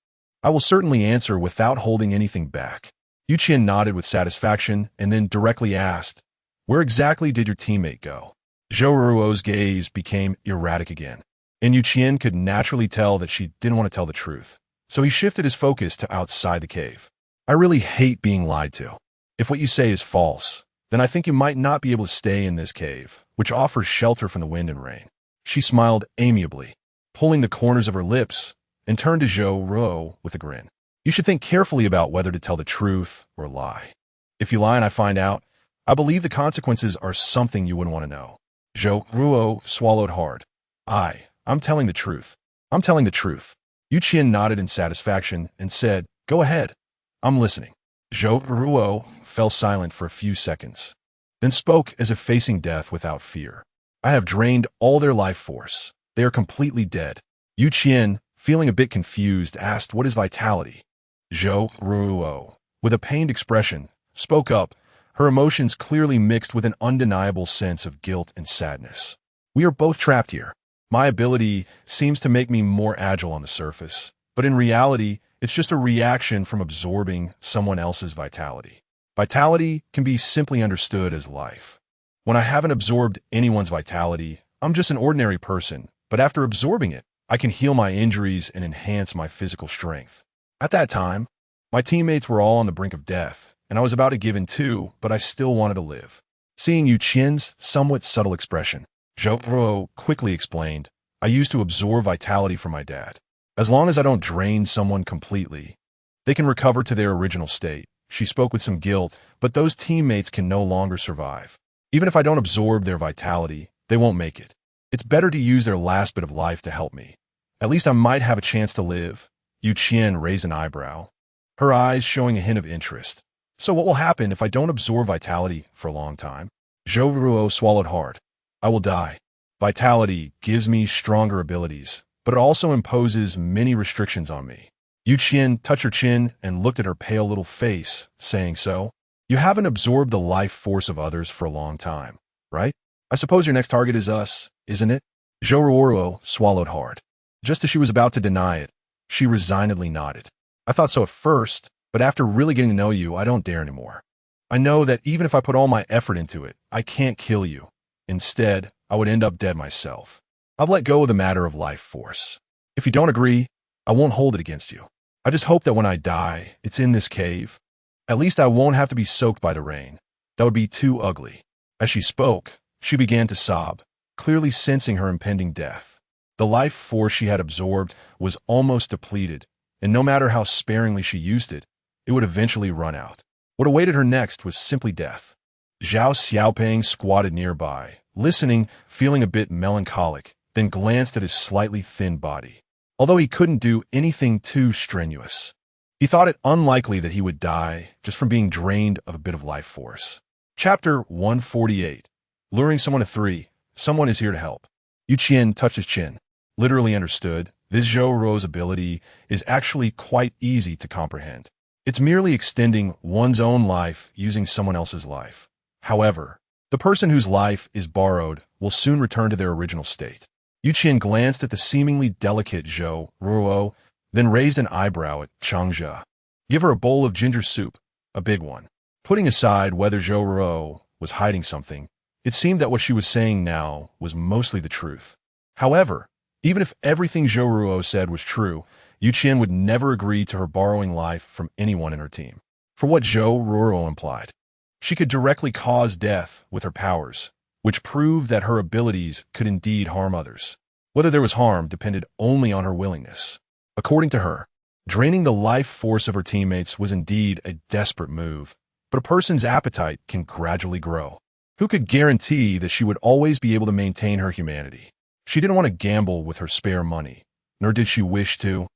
I will certainly answer without holding anything back. Qian nodded with satisfaction and then directly asked, where exactly did your teammate go? Zhou Ruo's gaze became erratic again, and Qian could naturally tell that she didn't want to tell the truth. So he shifted his focus to outside the cave. I really hate being lied to. If what you say is false, then I think you might not be able to stay in this cave, which offers shelter from the wind and rain. She smiled amiably, pulling the corners of her lips, and turned to Zhou Ruo with a grin. You should think carefully about whether to tell the truth or lie. If you lie and I find out, I believe the consequences are something you wouldn't want to know. Zhou Ruo swallowed hard. I'm telling the truth. I'm telling the truth. Qian nodded in satisfaction and said, go ahead. I'm listening. Zhou Ruo fell silent for a few seconds, then spoke as if facing death without fear. I have drained all their life force. They are completely dead. Qian, feeling a bit confused, asked, what is vitality? Zhou Ruo, with a pained expression, spoke up, her emotions clearly mixed with an undeniable sense of guilt and sadness. We are both trapped here. My ability seems to make me more agile on the surface, but in reality, it's just a reaction from absorbing someone else's vitality. Vitality can be simply understood as life. When I haven't absorbed anyone's vitality, I'm just an ordinary person, but after absorbing it, I can heal my injuries and enhance my physical strength. At that time, my teammates were all on the brink of death, and I was about to give in too, but I still wanted to live. Seeing Qian's somewhat subtle expression, Zhou Ruo quickly explained, I used to absorb vitality from my dad. As long as I don't drain someone completely, they can recover to their original state. She spoke with some guilt, but those teammates can no longer survive. Even if I don't absorb their vitality, they won't make it. It's better to use their last bit of life to help me. At least I might have a chance to live. Qian raised an eyebrow, her eyes showing a hint of interest. So what will happen if I don't absorb vitality for a long time? Zhou Ruo swallowed hard. I will die. Vitality gives me stronger abilities, but it also imposes many restrictions on me. Qian touched her chin and looked at her pale little face, saying, so? You haven't absorbed the life force of others for a long time, right? I suppose your next target is us, isn't it? Zhou Ruo swallowed hard. Just as she was about to deny it, she resignedly nodded. I thought so at first, but after really getting to know you, I don't dare anymore. I know that even if I put all my effort into it, I can't kill you. Instead, I would end up dead myself. I've let go of the matter of life force. If you don't agree, I won't hold it against you. I just hope that when I die, it's in this cave. At least I won't have to be soaked by the rain. That would be too ugly. As she spoke, she began to sob, clearly sensing her impending death. The life force she had absorbed was almost depleted, and no matter how sparingly she used it, it would eventually run out. What awaited her next was simply death. Zhao Xiaoping squatted nearby, listening, feeling a bit melancholic, then glanced at his slightly thin body. Although he couldn't do anything too strenuous, he thought it unlikely that he would die just from being drained of a bit of life force. Chapter 148. Luring someone to 3. Someone is here to help. Qian touched his chin. Literally understood, this Zhou Ruo's ability is actually quite easy to comprehend. It's merely extending one's own life using someone else's life. However, the person whose life is borrowed will soon return to their original state. Qian glanced at the seemingly delicate Zhou Ruo, then raised an eyebrow at Cheng Che. Give her a bowl of ginger soup, a big one. Putting aside whether Zhou Ruo was hiding something, it seemed that what she was saying now was mostly the truth. However, even if everything Zhou Ruo said was true, Qian would never agree to her borrowing life from anyone in her team. For what Zhou Ruo implied, she could directly cause death with her powers, which proved that her abilities could indeed harm others. Whether there was harm depended only on her willingness. According to her, draining the life force of her teammates was indeed a desperate move, but a person's appetite can gradually grow. Who could guarantee that she would always be able to maintain her humanity? She didn't want to gamble with her spare money, nor did she wish to,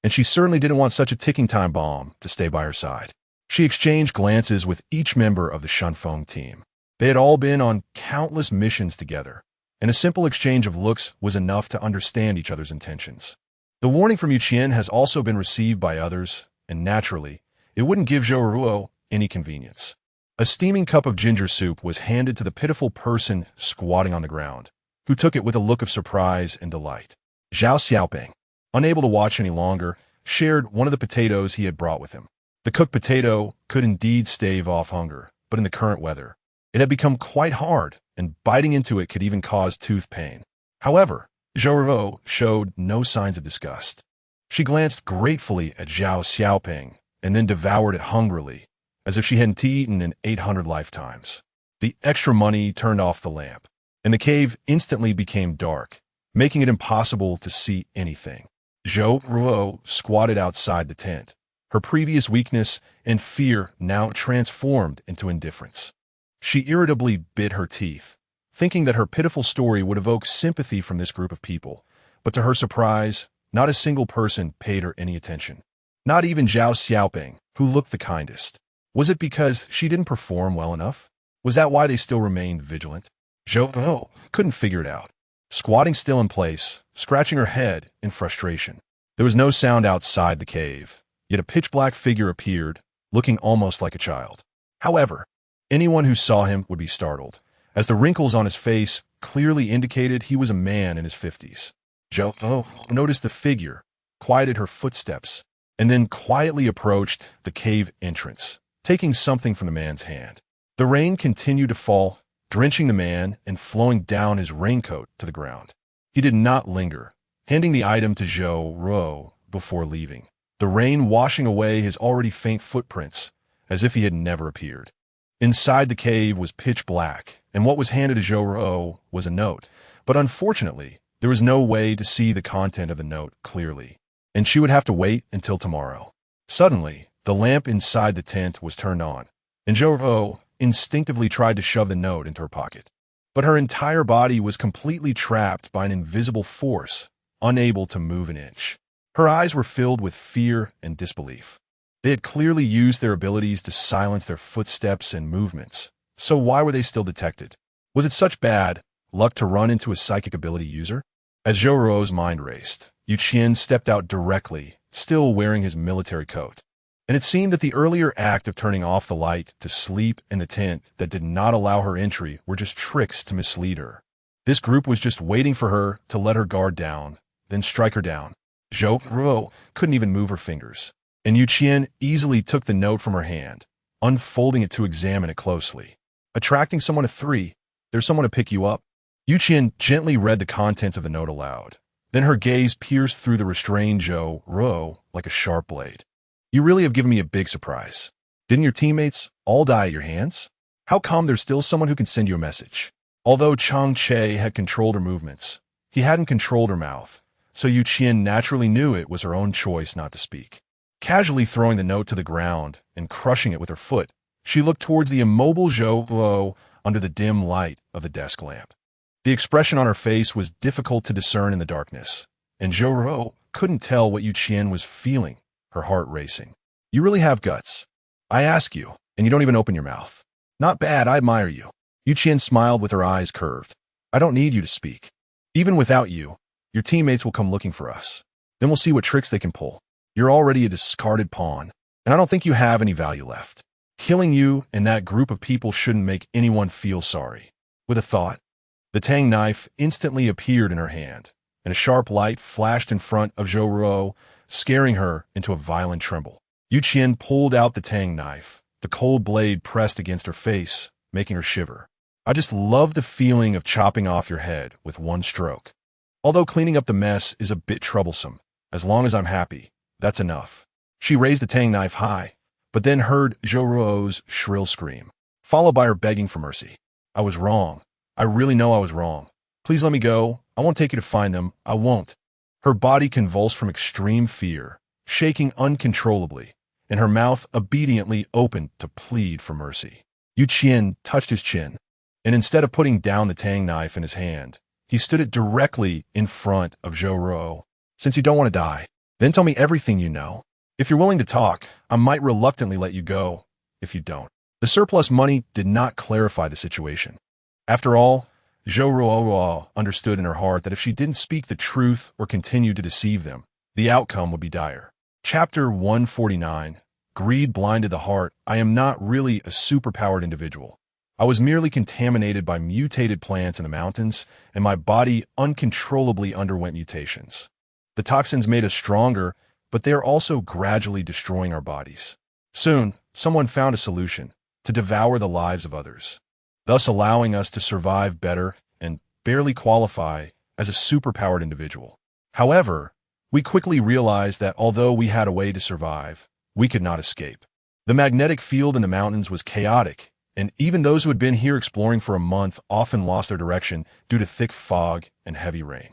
and she certainly didn't want such a ticking time bomb to stay by her side. She exchanged glances with each member of the Shunfeng team. They had all been on countless missions together, and a simple exchange of looks was enough to understand each other's intentions. The warning from Qian has also been received by others, and naturally, it wouldn't give Zhou Ruo any convenience. A steaming cup of ginger soup was handed to the pitiful person squatting on the ground, who took it with a look of surprise and delight. Zhao Xiaoping, unable to watch any longer, shared one of the potatoes he had brought with him. The cooked potato could indeed stave off hunger, but in the current weather, it had become quite hard, and biting into it could even cause tooth pain. However, Zhou Ruo showed no signs of disgust. She glanced gratefully at Zhao Xiaoping and then devoured it hungrily, as if she hadn't eaten in 800 lifetimes. The extra money turned off the lamp, and the cave instantly became dark, making it impossible to see anything. Zhou Ruo squatted outside the tent, her previous weakness and fear now transformed into indifference. She irritably bit her teeth, thinking that her pitiful story would evoke sympathy from this group of people, but to her surprise, not a single person paid her any attention. Not even Zhao Xiaoping, who looked the kindest. Was it because she didn't perform well enough? Was that why they still remained vigilant? Zhou Ruo couldn't figure it out, squatting still in place, scratching her head in frustration. There was no sound outside the cave, yet a pitch-black figure appeared, looking almost like a child. However, anyone who saw him would be startled, as the wrinkles on his face clearly indicated he was a man in his 50s. Zhou Ruo noticed the figure, quieted her footsteps, and then quietly approached the cave entrance, taking something from the man's hand. The rain continued to fall, drenching the man and flowing down his raincoat to the ground. He did not linger, handing the item to Zhou Ruo before leaving, the rain washing away his already faint footprints, as if he had never appeared. Inside the cave was pitch black, and what was handed to Zhou Ruo was a note, but unfortunately, there was no way to see the content of the note clearly, and she would have to wait until tomorrow. Suddenly, the lamp inside the tent was turned on, and Zhou Ruo instinctively tried to shove the note into her pocket. But her entire body was completely trapped by an invisible force, unable to move an inch. Her eyes were filled with fear and disbelief. They had clearly used their abilities to silence their footsteps and movements, so why were they still detected? Was it such bad luck to run into a psychic ability user? As Zhou Ruo's mind raced, Qian stepped out directly, still wearing his military coat. And it seemed that the earlier act of turning off the light to sleep in the tent that did not allow her entry were just tricks to mislead her. This group was just waiting for her to let her guard down, then strike her down. Zhou Ruo couldn't even move her fingers, and Qian easily took the note from her hand, unfolding it to examine it closely. Attracting someone to 3, there's someone to pick you up. Qian gently read the contents of the note aloud. Then her gaze pierced through the restrained Zhou Ruo like a sharp blade. You really have given me a big surprise. Didn't your teammates all die at your hands? How come there's still someone who can send you a message? Although Cheng Che had controlled her movements, he hadn't controlled her mouth, so Qian naturally knew it was her own choice not to speak. Casually throwing the note to the ground and crushing it with her foot, she looked towards the immobile Zhou Ruo under the dim light of the desk lamp. The expression on her face was difficult to discern in the darkness, and Zhou Ruo couldn't tell what Qian was feeling, her heart racing. You really have guts. I ask you, and you don't even open your mouth. Not bad, I admire you. Qian smiled with her eyes curved. I don't need you to speak. Even without you, your teammates will come looking for us. Then we'll see what tricks they can pull. You're already a discarded pawn, and I don't think you have any value left. Killing you and that group of people shouldn't make anyone feel sorry. With a thought, the tang knife instantly appeared in her hand, and a sharp light flashed in front of Zhou Ruo, scaring her into a violent tremble. Qian pulled out the tang knife, the cold blade pressed against her face, making her shiver. I just love the feeling of chopping off your head with one stroke. Although cleaning up the mess is a bit troublesome, as long as I'm happy, that's enough. She raised the tang knife high, but then heard Zhou Ruo's shrill scream, followed by her begging for mercy. I was wrong. I really know I was wrong. Please let me go. I won't take you to find them. I won't. Her body convulsed from extreme fear, shaking uncontrollably, and her mouth obediently opened to plead for mercy. Qian touched his chin, and instead of putting down the tang knife in his hand, he stood it directly in front of Zhou Ruo. Since you don't want to die, then tell me everything you know. If you're willing to talk, I might reluctantly let you go if you don't. The surplus money did not clarify the situation. After all, Zhou Ruo understood in her heart that if she didn't speak the truth or continue to deceive them, the outcome would be dire. Chapter 149, Greed Blinded the Heart. I am not really a superpowered individual. I was merely contaminated by mutated plants in the mountains, and my body uncontrollably underwent mutations. The toxins made us stronger, but they are also gradually destroying our bodies. Soon, someone found a solution: to devour the lives of others, thus allowing us to survive better and barely qualify as a superpowered individual. However, we quickly realized that although we had a way to survive, we could not escape. The magnetic field in the mountains was chaotic, and even those who had been here exploring for a month often lost their direction due to thick fog and heavy rain.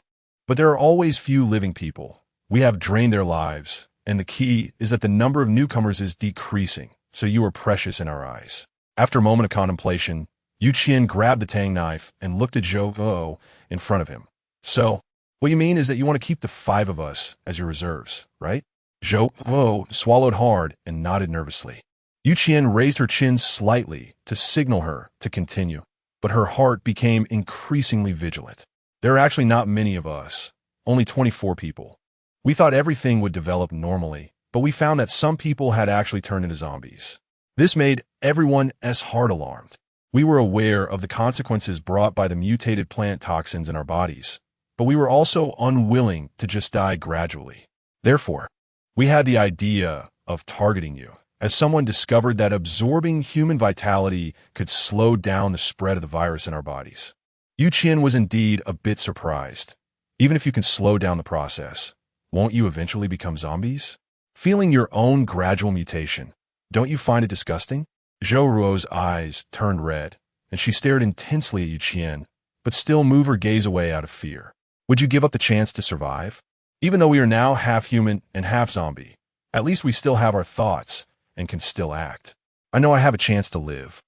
But there are always few living people. We have drained their lives, and the key is that the number of newcomers is decreasing, so you are precious in our eyes. After a moment of contemplation, Qian grabbed the tang knife and looked at Zhou Ruo in front of him. So, what you mean is that you want to keep the 5 of us as your reserves, right? Zhou Ruo swallowed hard and nodded nervously. Qian raised her chin slightly to signal her to continue, but her heart became increasingly vigilant. There are actually not many of us, only 24 people. We thought everything would develop normally, but we found that some people had actually turned into zombies. This made everyone as heart alarmed. We were aware of the consequences brought by the mutated plant toxins in our bodies, but we were also unwilling to just die gradually. Therefore, we had the idea of targeting you, as someone discovered that absorbing human vitality could slow down the spread of the virus in our bodies. Qian was indeed a bit surprised. Even if you can slow down the process, won't you eventually become zombies? Feeling your own gradual mutation, don't you find it disgusting? Zhou Ruo's eyes turned red, and she stared intensely at Qian, but still moved her gaze away out of fear. Would you give up the chance to survive? Even though we are now half human and half zombie, at least we still have our thoughts and can still act. I know I have a chance to live.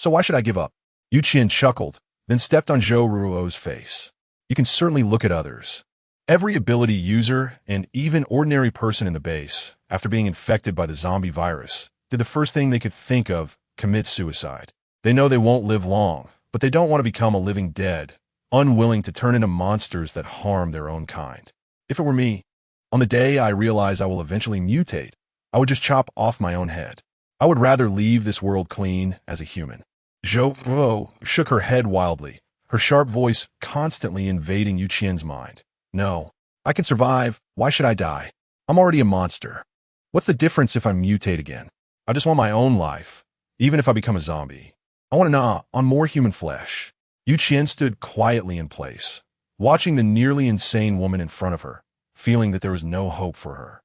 So why should I give up? Yu Qian chuckled, then stepped on Zhou Ruo's face. You can certainly look at others. Every ability user and even ordinary person in the base, after being infected by the zombie virus, did the first thing they could think of, commit suicide. They know they won't live long, but they don't want to become a living dead, unwilling to turn into monsters that harm their own kind. If it were me, on the day I realize I will eventually mutate, I would just chop off my own head. I would rather leave this world clean as a human. Zhou Ruo shook her head wildly, her sharp voice constantly invading Yu Qian's mind. No, I can survive. Why should I die? I'm already a monster. What's the difference if I mutate again? I just want my own life, even if I become a zombie. I want to gnaw on more human flesh. Yu Qian stood quietly in place, watching the nearly insane woman in front of her, feeling that there was no hope for her.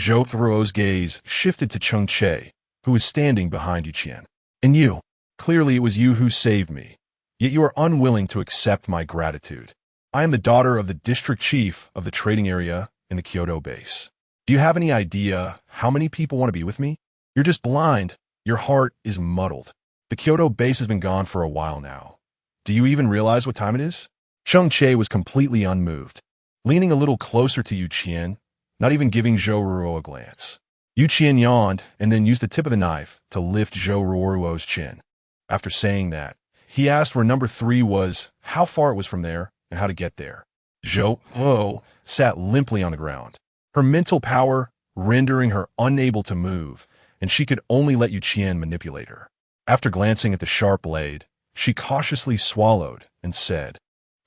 Zhou Ruo's gaze shifted to Cheng Che, who was standing behind Yu Qian. And you, clearly it was you who saved me, yet you are unwilling to accept my gratitude. I am the daughter of the district chief of the trading area in the Kyoto base. Do you have any idea how many people want to be with me? You're just blind. Your heart is muddled. The Kyoto base has been gone for a while now. Do you even realize what time it is? Cheng Che was completely unmoved, leaning a little closer to Yu Qian, not even giving Zhou Ruo a glance. Yu Qian yawned and then used the tip of the knife to lift Zhou Ruo's chin. After saying that, he asked where number 3 was, how far it was from there, and how to get there. Zhou Ruo sat limply on the ground, her mental power rendering her unable to move, and she could only let Yu Qian manipulate her. After glancing at the sharp blade, she cautiously swallowed and said,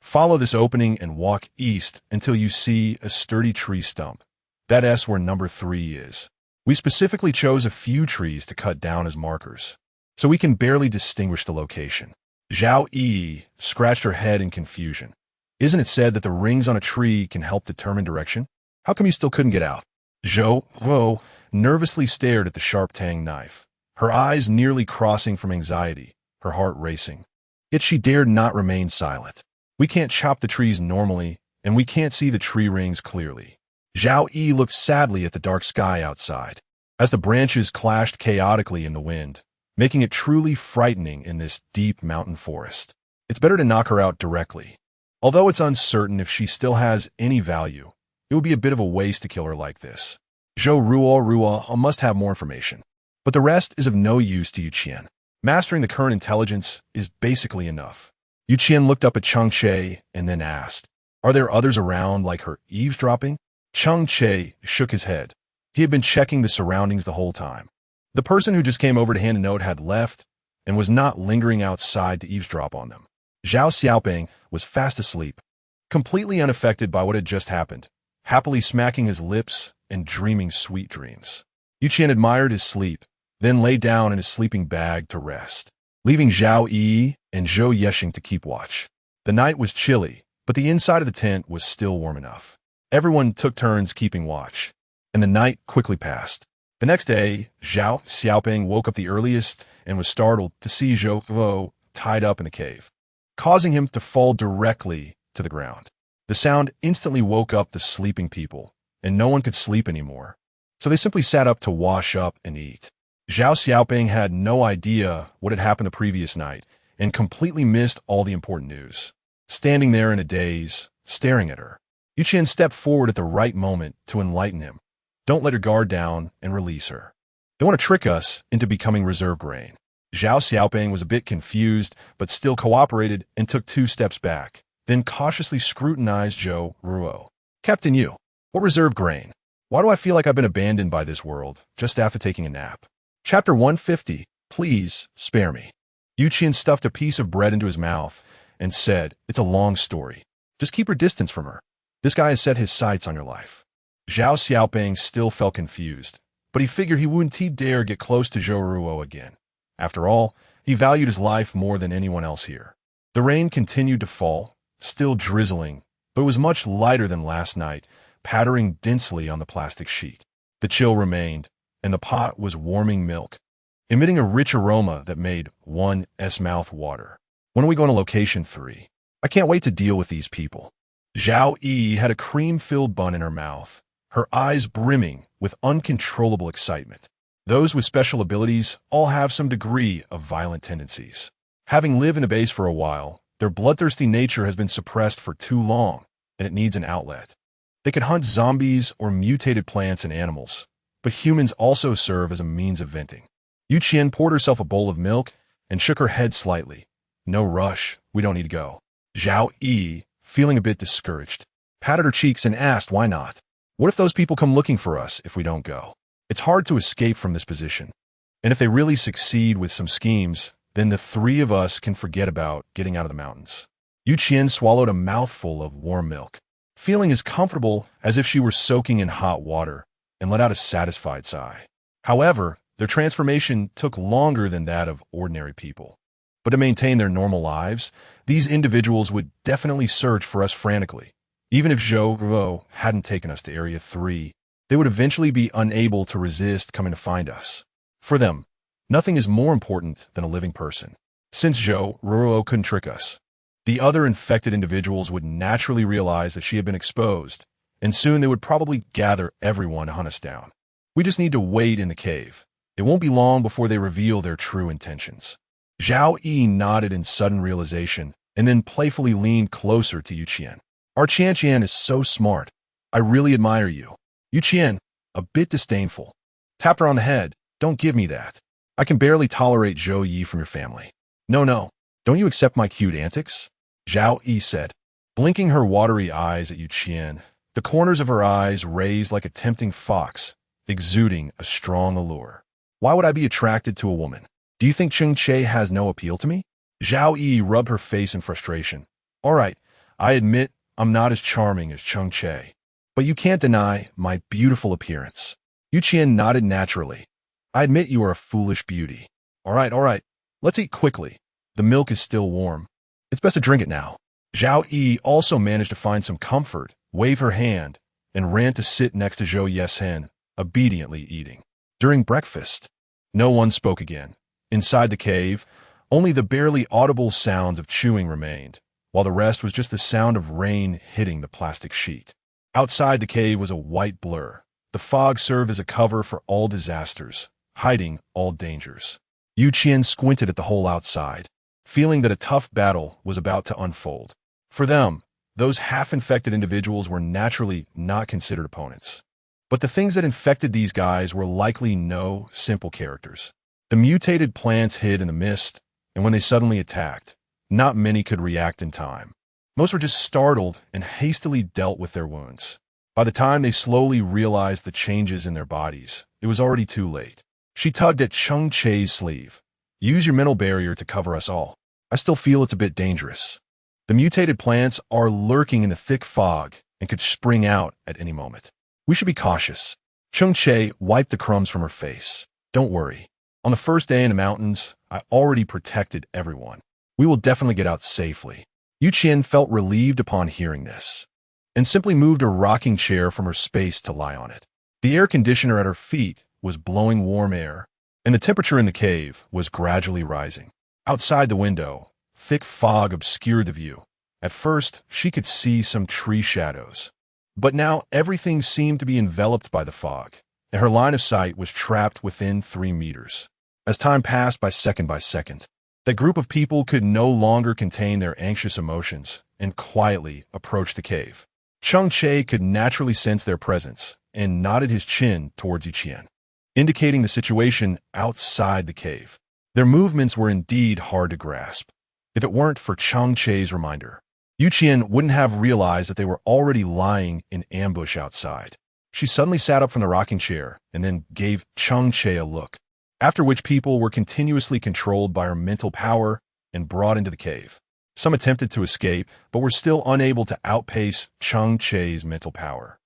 "Follow this opening and walk east until you see a sturdy tree stump. That's where number 3 is. We specifically chose a few trees to cut down as markers, so we can barely distinguish the location." Zhao Yi scratched her head in confusion. Isn't it said that the rings on a tree can help determine direction? How come you still couldn't get out? Zhou Ruo nervously stared at the sharp tang knife, her eyes nearly crossing from anxiety, her heart racing. Yet she dared not remain silent. We can't chop the trees normally, and we can't see the tree rings clearly. Zhao Yi looked sadly at the dark sky outside, as the branches clashed chaotically in the wind, making it truly frightening in this deep mountain forest. It's better to knock her out directly. Although it's uncertain if she still has any value, it would be a bit of a waste to kill her like this. Zhou Ruo must have more information. But the rest is of no use to Yu Qian. Mastering the current intelligence is basically enough. Yu Qian looked up at Cheng Che and then asked, "Are there others around like her eavesdropping?" Cheng Che shook his head. He had been checking the surroundings the whole time. The person who just came over to hand a note had left and was not lingering outside to eavesdrop on them. Zhao Xiaoping was fast asleep, completely unaffected by what had just happened, happily smacking his lips and dreaming sweet dreams. Yu Qian admired his sleep, then lay down in his sleeping bag to rest, leaving Zhao Yi and Zhou Yeshing to keep watch. The night was chilly, but the inside of the tent was still warm enough. Everyone took turns keeping watch, and the night quickly passed. The next day, Zhao Xiaoping woke up the earliest and was startled to see Zhou Ruo tied up in the cave, causing him to fall directly to the ground. The sound instantly woke up the sleeping people, and no one could sleep anymore, so they simply sat up to wash up and eat. Zhao Xiaoping had no idea what had happened the previous night and completely missed all the important news. Standing there in a daze, staring at her, Yu Qian stepped forward at the right moment to enlighten him. Don't let her guard down and release her. They want to trick us into becoming reserve grain. Zhao Xiaoping was a bit confused, but still cooperated and took 2 steps back, then cautiously scrutinized Zhou Ruo. "Captain Yu, what reserve grain? Why do I feel like I've been abandoned by this world just after taking a nap?" Chapter 150, Please spare me. Yu Qian stuffed a piece of bread into his mouth and said, "It's a long story. Just keep your distance from her. This guy has set his sights on your life." Zhao Xiaoping still felt confused, but he figured he wouldn't dare get close to Zhou Ruo again. After all, he valued his life more than anyone else here. The rain continued to fall, still drizzling, but it was much lighter than last night, pattering densely on the plastic sheet. The chill remained, and the pot was warming milk, emitting a rich aroma that made one's mouth water. "When are we going to location 3? I can't wait to deal with these people." Zhao Yi had a cream-filled bun in her mouth, her eyes brimming with uncontrollable excitement. Those with special abilities all have some degree of violent tendencies. Having lived in a base for a while, their bloodthirsty nature has been suppressed for too long, and it needs an outlet. They could hunt zombies or mutated plants and animals, but humans also serve as a means of venting. Qian poured herself a bowl of milk and shook her head slightly. No rush, we don't need to go. Zhao Yi, feeling a bit discouraged, patted her cheeks and asked why not. What if those people come looking for us if we don't go? It's hard to escape from this position. And if they really succeed with some schemes, then the three of us can forget about getting out of the mountains. Qian swallowed a mouthful of warm milk, feeling as comfortable as if she were soaking in hot water, and let out a satisfied sigh. However, their transformation took longer than that of ordinary people. But to maintain their normal lives, these individuals would definitely search for us frantically. Even if Zhou Ruo hadn't taken us to Area 3, they would eventually be unable to resist coming to find us. For them, nothing is more important than a living person. Since Zhou Ruo couldn't trick us, the other infected individuals would naturally realize that she had been exposed, and soon they would probably gather everyone to hunt us down. We just need to wait in the cave. It won't be long before they reveal their true intentions. Zhao Yi nodded in sudden realization and then playfully leaned closer to Qian. Our Qian is so smart. I really admire you. Qian, a bit disdainful, tapped her on the head. Don't give me that. I can barely tolerate Zhou Yi from your family. No, don't you accept my cute antics? Zhao Yi said, blinking her watery eyes at Qian. The corners of her eyes raised like a tempting fox, exuding a strong allure. Why would I be attracted to a woman? Do you think Cheng Che has no appeal to me? Zhao Yi rubbed her face in frustration. All right, I admit I'm not as charming as Cheng Che, but you can't deny my beautiful appearance. Qian nodded naturally. I admit you are a foolish beauty. All right, let's eat quickly. The milk is still warm. It's best to drink it now. Zhao Yi also managed to find some comfort, waved her hand, and ran to sit next to Zhou Yeshen, obediently eating. During breakfast, no one spoke again. Inside the cave, only the barely audible sounds of chewing remained, while the rest was just the sound of rain hitting the plastic sheet. Outside the cave was a white blur. The fog served as a cover for all disasters, hiding all dangers. Qian squinted at the hole outside, feeling that a tough battle was about to unfold. For them, those half-infected individuals were naturally not considered opponents. But the things that infected these guys were likely no simple characters. The mutated plants hid in the mist, and when they suddenly attacked, not many could react in time. Most were just startled and hastily dealt with their wounds. By the time they slowly realized the changes in their bodies, it was already too late. She tugged at Cheng Che's sleeve. Use your mental barrier to cover us all. I still feel it's a bit dangerous. The mutated plants are lurking in the thick fog and could spring out at any moment. We should be cautious. Cheng Che wiped the crumbs from her face. Don't worry. On the first day in the mountains, I already protected everyone. We will definitely get out safely. Qian felt relieved upon hearing this, and simply moved a rocking chair from her space to lie on it. The air conditioner at her feet was blowing warm air, and the temperature in the cave was gradually rising. Outside the window, thick fog obscured the view. At first, she could see some tree shadows, but now everything seemed to be enveloped by the fog, and her line of sight was trapped within 3 meters. As time passed by second, that group of people could no longer contain their anxious emotions and quietly approached the cave. Cheng Che could naturally sense their presence and nodded his chin towards Qian, indicating the situation outside the cave. Their movements were indeed hard to grasp. If it weren't for Cheng Che's reminder, Qian wouldn't have realized that they were already lying in ambush outside. She suddenly sat up from the rocking chair and then gave Cheng Che a look, after which people were continuously controlled by her mental power and brought into the cave. Some attempted to escape, but were still unable to outpace Cheng Che's mental power.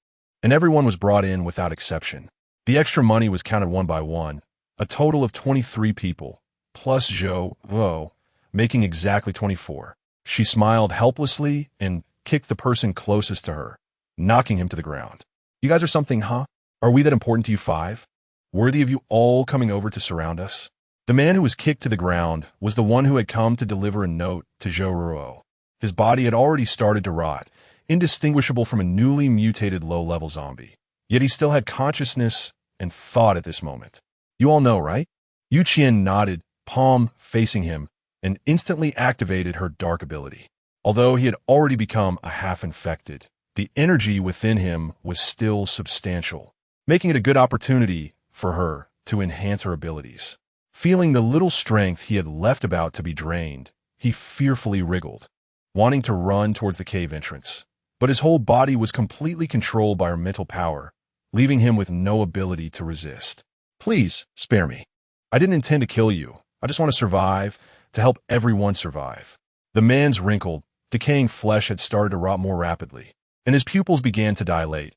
And everyone was brought in without exception. The extra money was counted one by one, a total of 23 people, plus Zhou Ruo, making exactly 24. She smiled helplessly and kicked the person closest to her, knocking him to the ground. You guys are something, huh? Are we that important to you 5? Worthy of you all coming over to surround us? The man who was kicked to the ground was the one who had come to deliver a note to Zhou Ruo. His body had already started to rot, indistinguishable from a newly mutated low-level zombie. Yet he still had consciousness and thought at this moment. You all know, right? Yu Qian nodded, palm facing him, and instantly activated her dark ability. Although he had already become a half-infected, the energy within him was still substantial, making it a good opportunity for her to enhance her abilities. Feeling the little strength he had left about to be drained, he fearfully wriggled, wanting to run towards the cave entrance. But his whole body was completely controlled by her mental power, leaving him with no ability to resist. Please, spare me. I didn't intend to kill you. I just want to survive, to help everyone survive. The man's wrinkled, decaying flesh had started to rot more rapidly, and his pupils began to dilate,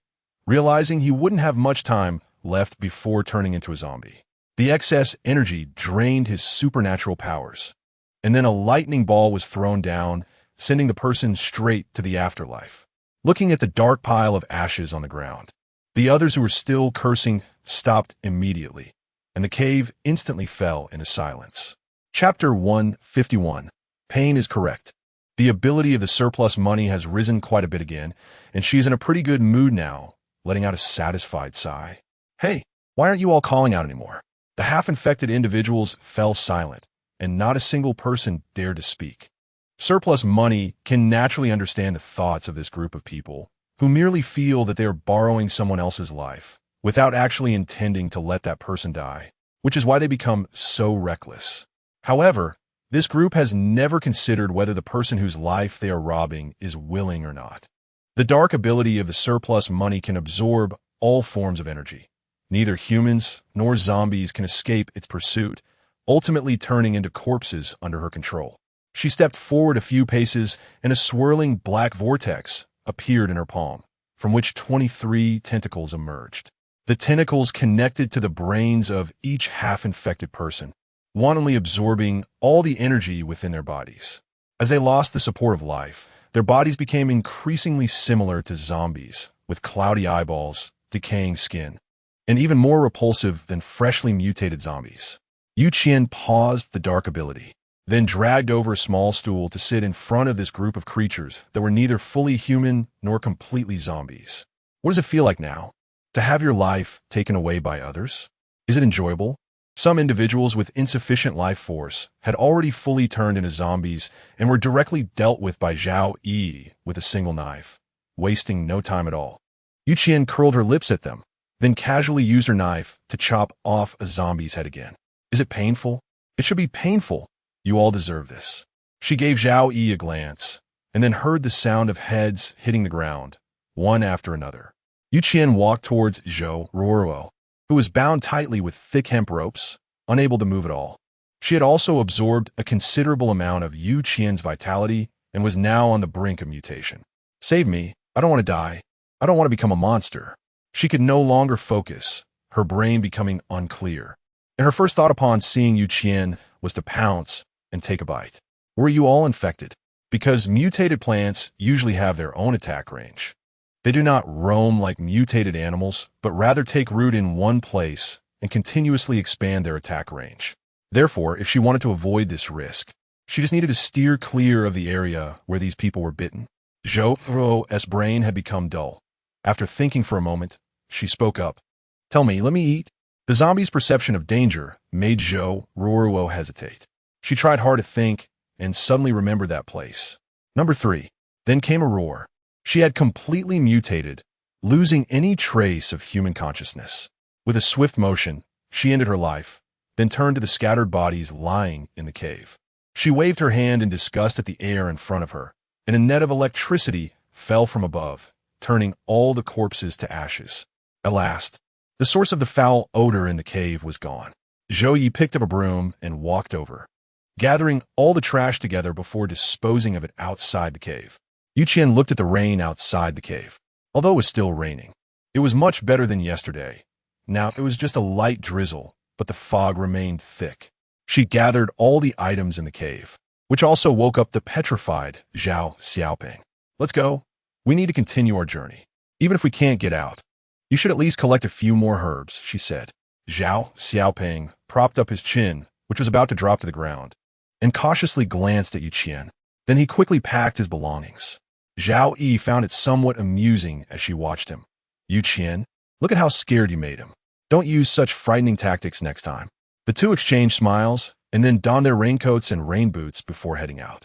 realizing he wouldn't have much time left before turning into a zombie. The excess energy drained his supernatural powers, and then a lightning ball was thrown down, sending the person straight to the afterlife. Looking at the dark pile of ashes on the ground, the others who were still cursing stopped immediately, and the cave instantly fell into silence. Chapter 151. Pain is correct. The ability of the surplus money has risen quite a bit again, and she's in a pretty good mood now, letting out a satisfied sigh. Hey, why aren't you all calling out anymore? The half-infected individuals fell silent, and not a single person dared to speak. Surplus money can naturally understand the thoughts of this group of people, who merely feel that they are borrowing someone else's life, without actually intending to let that person die, which is why they become so reckless. However, this group has never considered whether the person whose life they are robbing is willing or not. The dark ability of the surplus money can absorb all forms of energy. Neither humans nor zombies can escape its pursuit, ultimately turning into corpses under her control. She stepped forward a few paces, and a swirling black vortex appeared in her palm, from which 23 tentacles emerged. The tentacles connected to the brains of each half-infected person, wantonly absorbing all the energy within their bodies. As they lost the support of life, their bodies became increasingly similar to zombies, with cloudy eyeballs, decaying skin, and even more repulsive than freshly mutated zombies. Yu Qian paused the dark ability, then dragged over a small stool to sit in front of this group of creatures that were neither fully human nor completely zombies. What does it feel like now? To have your life taken away by others? Is it enjoyable? Some individuals with insufficient life force had already fully turned into zombies and were directly dealt with by Zhao Yi with a single knife, wasting no time at all. Yu Qian curled her lips at them, then casually used her knife to chop off a zombie's head again. Is it painful? It should be painful. You all deserve this. She gave Zhao Yi a glance, and then heard the sound of heads hitting the ground, one after another. Yu Qian walked towards Zhou Ruoruo, who was bound tightly with thick hemp ropes, unable to move at all. She had also absorbed a considerable amount of Yu Qian's vitality and was now on the brink of mutation. Save me. I don't want to die. I don't want to become a monster. She could no longer focus, her brain becoming unclear. And her first thought upon seeing Yu Qian was to pounce and take a bite. Were you all infected? Because mutated plants usually have their own attack range. They do not roam like mutated animals, but rather take root in one place and continuously expand their attack range. Therefore, if she wanted to avoid this risk, she just needed to steer clear of the area where these people were bitten. Zhou Ruo's brain had become dull. After thinking for a moment, she spoke up. Tell me, let me eat. The zombie's perception of danger made Zhou Ruoruo hesitate. She tried hard to think and suddenly remembered that place. Number 3. Then came a roar. She had completely mutated, losing any trace of human consciousness. With a swift motion, she ended her life, then turned to the scattered bodies lying in the cave. She waved her hand in disgust at the air in front of her, and a net of electricity fell from above, turning all the corpses to ashes. At last, the source of the foul odor in the cave was gone. Zhou Yi picked up a broom and walked over, gathering all the trash together before disposing of it outside the cave. Yu Qian looked at the rain outside the cave. Although it was still raining, it was much better than yesterday. Now it was just a light drizzle, but the fog remained thick. She gathered all the items in the cave, which also woke up the petrified Zhao Xiaoping. Let's go. We need to continue our journey. Even if we can't get out, you should at least collect a few more herbs, she said. Zhao Xiaoping propped up his chin, which was about to drop to the ground, and cautiously glanced at Yu Qian. Then he quickly packed his belongings. Zhao Yi found it somewhat amusing as she watched him. Yu Qian, look at how scared you made him. Don't use such frightening tactics next time. The two exchanged smiles and then donned their raincoats and rain boots before heading out.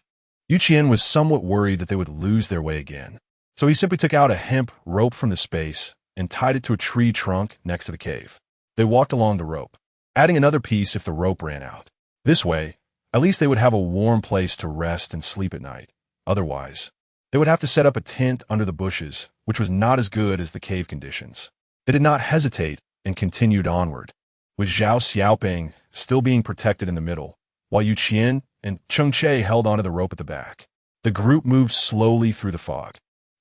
Qian was somewhat worried that they would lose their way again, so he simply took out a hemp rope from the space and tied it to a tree trunk next to the cave. They walked along the rope, adding another piece if the rope ran out. This way, at least they would have a warm place to rest and sleep at night. Otherwise, they would have to set up a tent under the bushes, which was not as good as the cave conditions. They did not hesitate and continued onward, with Zhao Xiaoping still being protected in the middle, while Qian and Cheng Che held onto the rope at the back. The group moved slowly through the fog,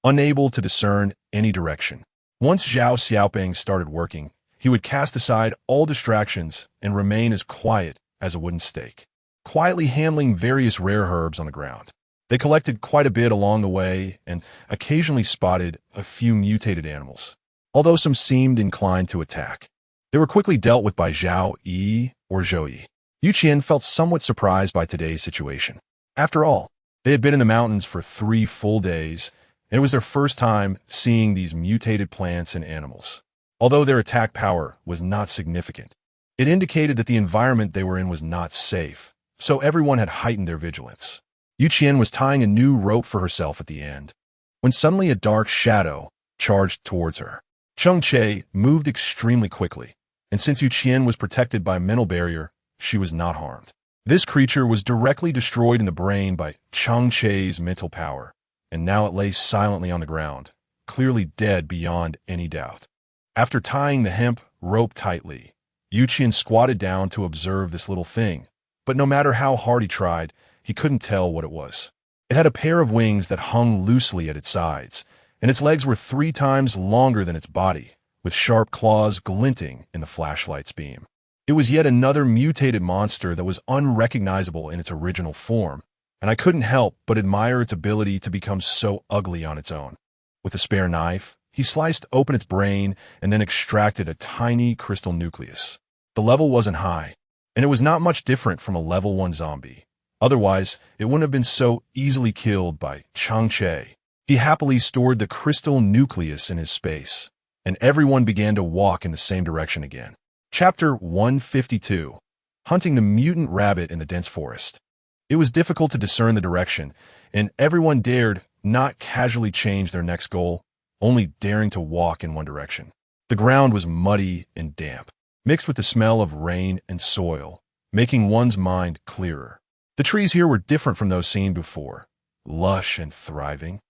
unable to discern any direction. Once Zhao Xiaoping started working, he would cast aside all distractions and remain as quiet as a wooden stake, quietly handling various rare herbs on the ground. They collected quite a bit along the way and occasionally spotted a few mutated animals, although some seemed inclined to attack. They were quickly dealt with by Zhao Yi or Zhou Yi. Qian felt somewhat surprised by today's situation. After all, they had been in the mountains for 3 full days, and it was their first time seeing these mutated plants and animals. Although their attack power was not significant, it indicated that the environment they were in was not safe, so everyone had heightened their vigilance. Qian was tying a new rope for herself at the end, when suddenly a dark shadow charged towards her. Cheng Che moved extremely quickly, and since Qian was protected by a mental barrier, she was not harmed. This creature was directly destroyed in the brain by Cheng Che's mental power, and now it lay silently on the ground, clearly dead beyond any doubt. After tying the hemp rope tightly, Qian squatted down to observe this little thing, but no matter how hard he tried, he couldn't tell what it was. It had a pair of wings that hung loosely at its sides, and its legs were 3 times longer than its body, with sharp claws glinting in the flashlight's beam. It was yet another mutated monster that was unrecognizable in its original form, and I couldn't help but admire its ability to become so ugly on its own. With a spare knife, he sliced open its brain and then extracted a tiny crystal nucleus. The level wasn't high, and it was not much different from a level 1 zombie. Otherwise, it wouldn't have been so easily killed by Cheng Che. He happily stored the crystal nucleus in his space, and everyone began to walk in the same direction again. Chapter 152. Hunting the Mutant Rabbit in the Dense Forest. It was difficult to discern the direction, and everyone dared not casually change their next goal, only daring to walk in one direction. The ground was muddy and damp, mixed with the smell of rain and soil, making one's mind clearer. The trees here were different from those seen before, lush and thriving,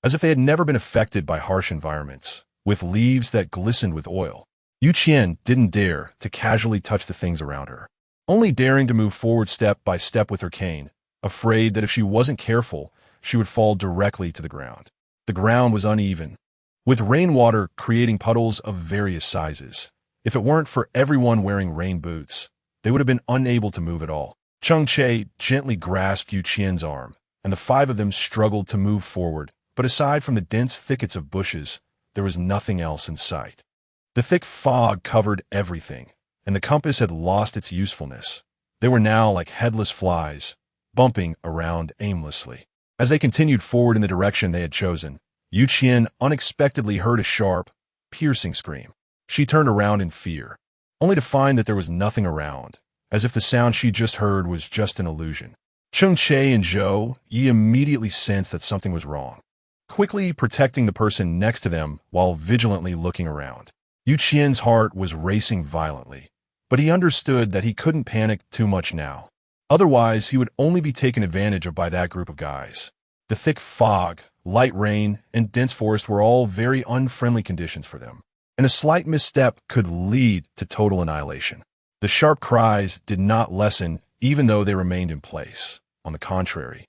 as if they had never been affected by harsh environments, with leaves that glistened with oil. Qian didn't dare to casually touch the things around her, only daring to move forward step by step with her cane, afraid that if she wasn't careful, she would fall directly to the ground. The ground was uneven, with rainwater creating puddles of various sizes. If it weren't for everyone wearing rain boots, they would have been unable to move at all. Cheng Che gently grasped Qian's arm, and the 5 of them struggled to move forward, but aside from the dense thickets of bushes, there was nothing else in sight. The thick fog covered everything, and the compass had lost its usefulness. They were now like headless flies, bumping around aimlessly. As they continued forward in the direction they had chosen, Qian unexpectedly heard a sharp, piercing scream. She turned around in fear, only to find that there was nothing around, as if the sound she just heard was just an illusion. Cheng Che and Zhou Yi immediately sensed that something was wrong, quickly protecting the person next to them while vigilantly looking around. Qian's heart was racing violently, but he understood that he couldn't panic too much now. Otherwise, he would only be taken advantage of by that group of guys. The thick fog, light rain, and dense forest were all very unfriendly conditions for them, and a slight misstep could lead to total annihilation. The sharp cries did not lessen even though they remained in place. On the contrary,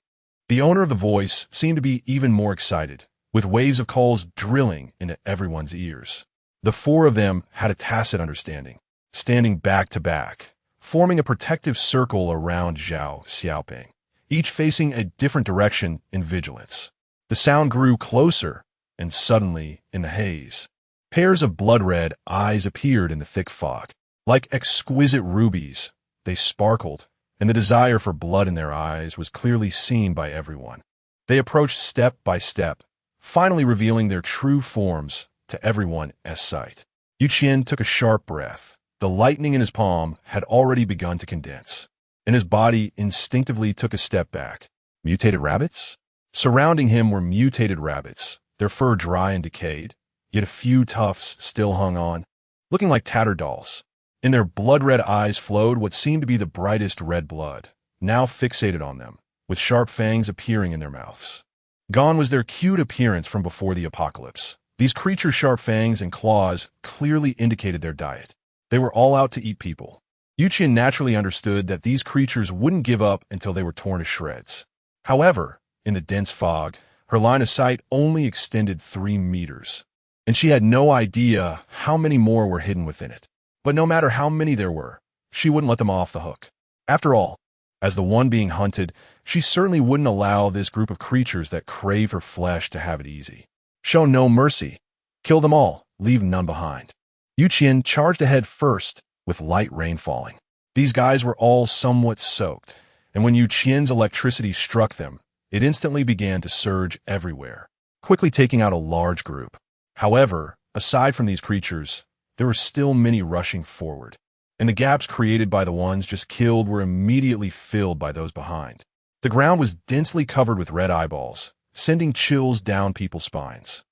the owner of the voice seemed to be even more excited, with waves of calls drilling into everyone's ears. The 4 of them had a tacit understanding, standing back to back, forming a protective circle around Zhao Xiaoping, each facing a different direction in vigilance. The sound grew closer, and suddenly, in the haze, pairs of blood-red eyes appeared in the thick fog. Like exquisite rubies, they sparkled, and the desire for blood in their eyes was clearly seen by everyone. They approached step by step, finally revealing their true forms to everyone's sight. Qian took a sharp breath. The lightning in his palm had already begun to condense, and his body instinctively took a step back. Mutated rabbits? Surrounding him were mutated rabbits, their fur dry and decayed, yet a few tufts still hung on, looking like tattered dolls. In their blood-red eyes flowed what seemed to be the brightest red blood, now fixated on them, with sharp fangs appearing in their mouths. Gone was their cute appearance from before the apocalypse. These creatures' sharp fangs and claws clearly indicated their diet. They were all out to eat people. Qian naturally understood that these creatures wouldn't give up until they were torn to shreds. However, in the dense fog, her line of sight only extended 3 meters, and she had no idea how many more were hidden within it. But no matter how many there were, she wouldn't let them off the hook. After all, as the one being hunted, she certainly wouldn't allow this group of creatures that crave her flesh to have it easy. Show no mercy. Kill them all, leave none behind. Qian charged ahead first, with light rain falling. These guys were all somewhat soaked, and when Qian's electricity struck them, it instantly began to surge everywhere, quickly taking out a large group. However, aside from these creatures, there were still many rushing forward, and the gaps created by the ones just killed were immediately filled by those behind. The ground was densely covered with red eyeballs, sending chills down people's spines.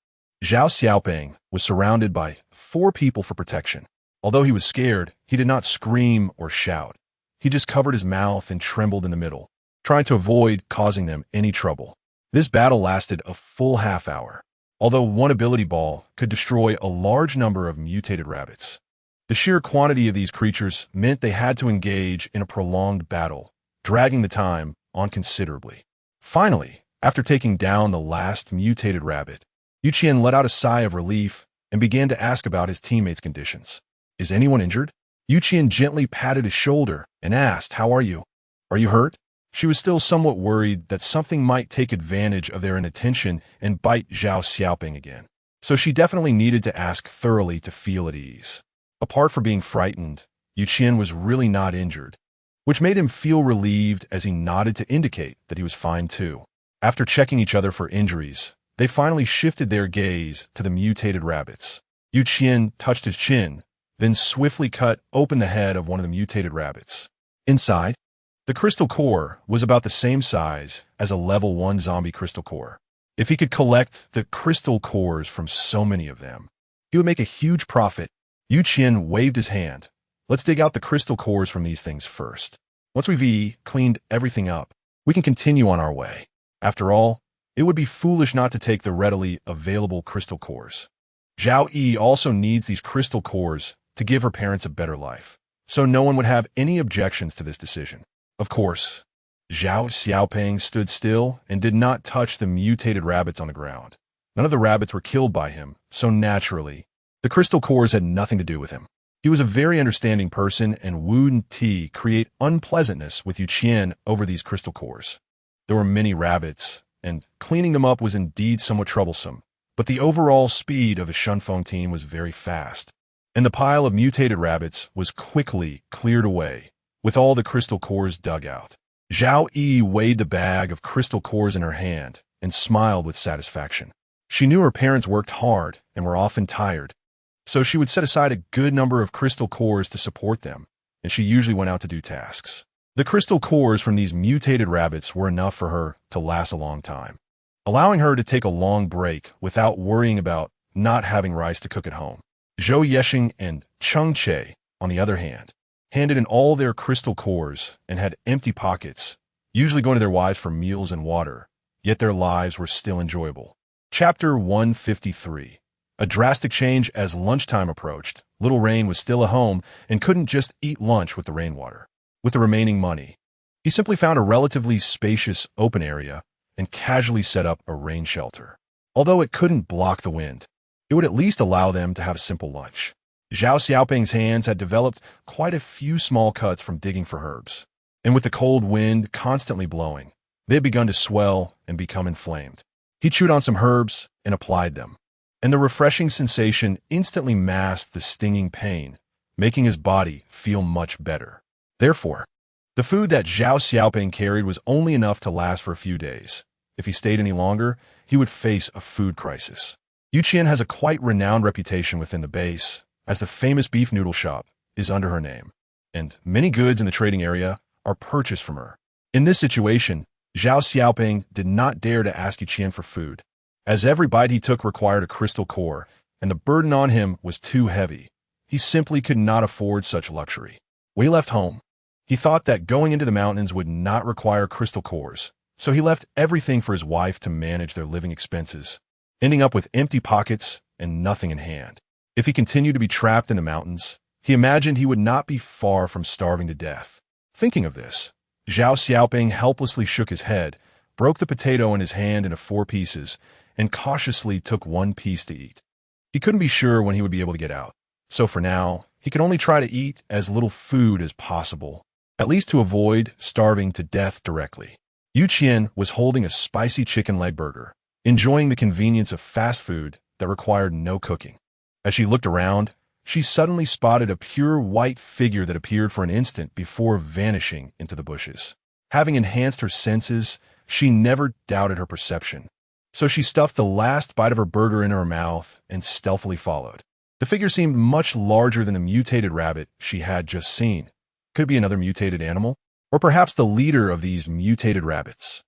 Zhao Xiaoping was surrounded by 4 people for protection. Although he was scared, he did not scream or shout. He just covered his mouth and trembled in the middle, trying to avoid causing them any trouble. This battle lasted a full half-hour, although one ability ball could destroy a large number of mutated rabbits. The sheer quantity of these creatures meant they had to engage in a prolonged battle, dragging the time on considerably. Finally, after taking down the last mutated rabbit, Qian let out a sigh of relief and began to ask about his teammates' conditions. Is anyone injured? Qian gently patted his shoulder and asked, "How are you? Are you hurt?" She was still somewhat worried that something might take advantage of their inattention and bite Zhao Xiaoping again. So she definitely needed to ask thoroughly to feel at ease. Apart from being frightened, Qian was really not injured, which made him feel relieved as he nodded to indicate that he was fine too. After checking each other for injuries, they finally shifted their gaze to the mutated rabbits. Qian touched his chin, then swiftly cut open the head of one of the mutated rabbits. Inside, the crystal core was about the same size as a level 1 zombie crystal core. If he could collect the crystal cores from so many of them, he would make a huge profit. Qian waved his hand. Let's dig out the crystal cores from these things first. Once we've cleaned everything up, we can continue on our way. After all, it would be foolish not to take the readily available crystal cores. Zhao Yi also needs these crystal cores to give her parents a better life, so no one would have any objections to this decision. Of course, Zhao Xiaoping stood still and did not touch the mutated rabbits on the ground. None of the rabbits were killed by him, so naturally, the crystal cores had nothing to do with him. He was a very understanding person and wouldn't create unpleasantness with Qian over these crystal cores. There were many rabbits, and cleaning them up was indeed somewhat troublesome, but the overall speed of the Shunfeng team was very fast, and the pile of mutated rabbits was quickly cleared away, with all the crystal cores dug out. Zhao Yi weighed the bag of crystal cores in her hand and smiled with satisfaction. She knew her parents worked hard and were often tired, so she would set aside a good number of crystal cores to support them, and she usually went out to do tasks. The crystal cores from these mutated rabbits were enough for her to last a long time, allowing her to take a long break without worrying about not having rice to cook at home. Zhou Yexing and Cheng Che, on the other hand, handed in all their crystal cores and had empty pockets, usually going to their wives for meals and water, yet their lives were still enjoyable. Chapter 153. A drastic change as lunchtime approached. Little Rain was still at home and couldn't just eat lunch with the rainwater. With the remaining money, he simply found a relatively spacious open area and casually set up a rain shelter. Although it couldn't block the wind, it would at least allow them to have a simple lunch. Zhao Xiaoping's hands had developed quite a few small cuts from digging for herbs, and with the cold wind constantly blowing, they had begun to swell and become inflamed. He chewed on some herbs and applied them, and the refreshing sensation instantly masked the stinging pain, making his body feel much better. Therefore, the food that Zhao Xiaoping carried was only enough to last for a few days. If he stayed any longer, he would face a food crisis. Qian has a quite renowned reputation within the base, as the famous beef noodle shop is under her name, and many goods in the trading area are purchased from her. In this situation, Zhao Xiaoping did not dare to ask Qian for food, as every bite he took required a crystal core, and the burden on him was too heavy. He simply could not afford such luxury. When he left home, he thought that going into the mountains would not require crystal cores, so he left everything for his wife to manage their living expenses, ending up with empty pockets and nothing in hand. If he continued to be trapped in the mountains, he imagined he would not be far from starving to death. Thinking of this, Zhao Xiaoping helplessly shook his head, broke the potato in his hand into 4 pieces, and cautiously took 1 piece to eat. He couldn't be sure when he would be able to get out, so for now, he could only try to eat as little food as possible, at least to avoid starving to death directly. Qian was holding a spicy chicken leg burger, enjoying the convenience of fast food that required no cooking. As she looked around, she suddenly spotted a pure white figure that appeared for an instant before vanishing into the bushes. Having enhanced her senses, she never doubted her perception, so she stuffed the last bite of her burger into her mouth and stealthily followed. The figure seemed much larger than the mutated rabbit she had just seen. Could it be another mutated animal? Or perhaps the leader of these mutated rabbits?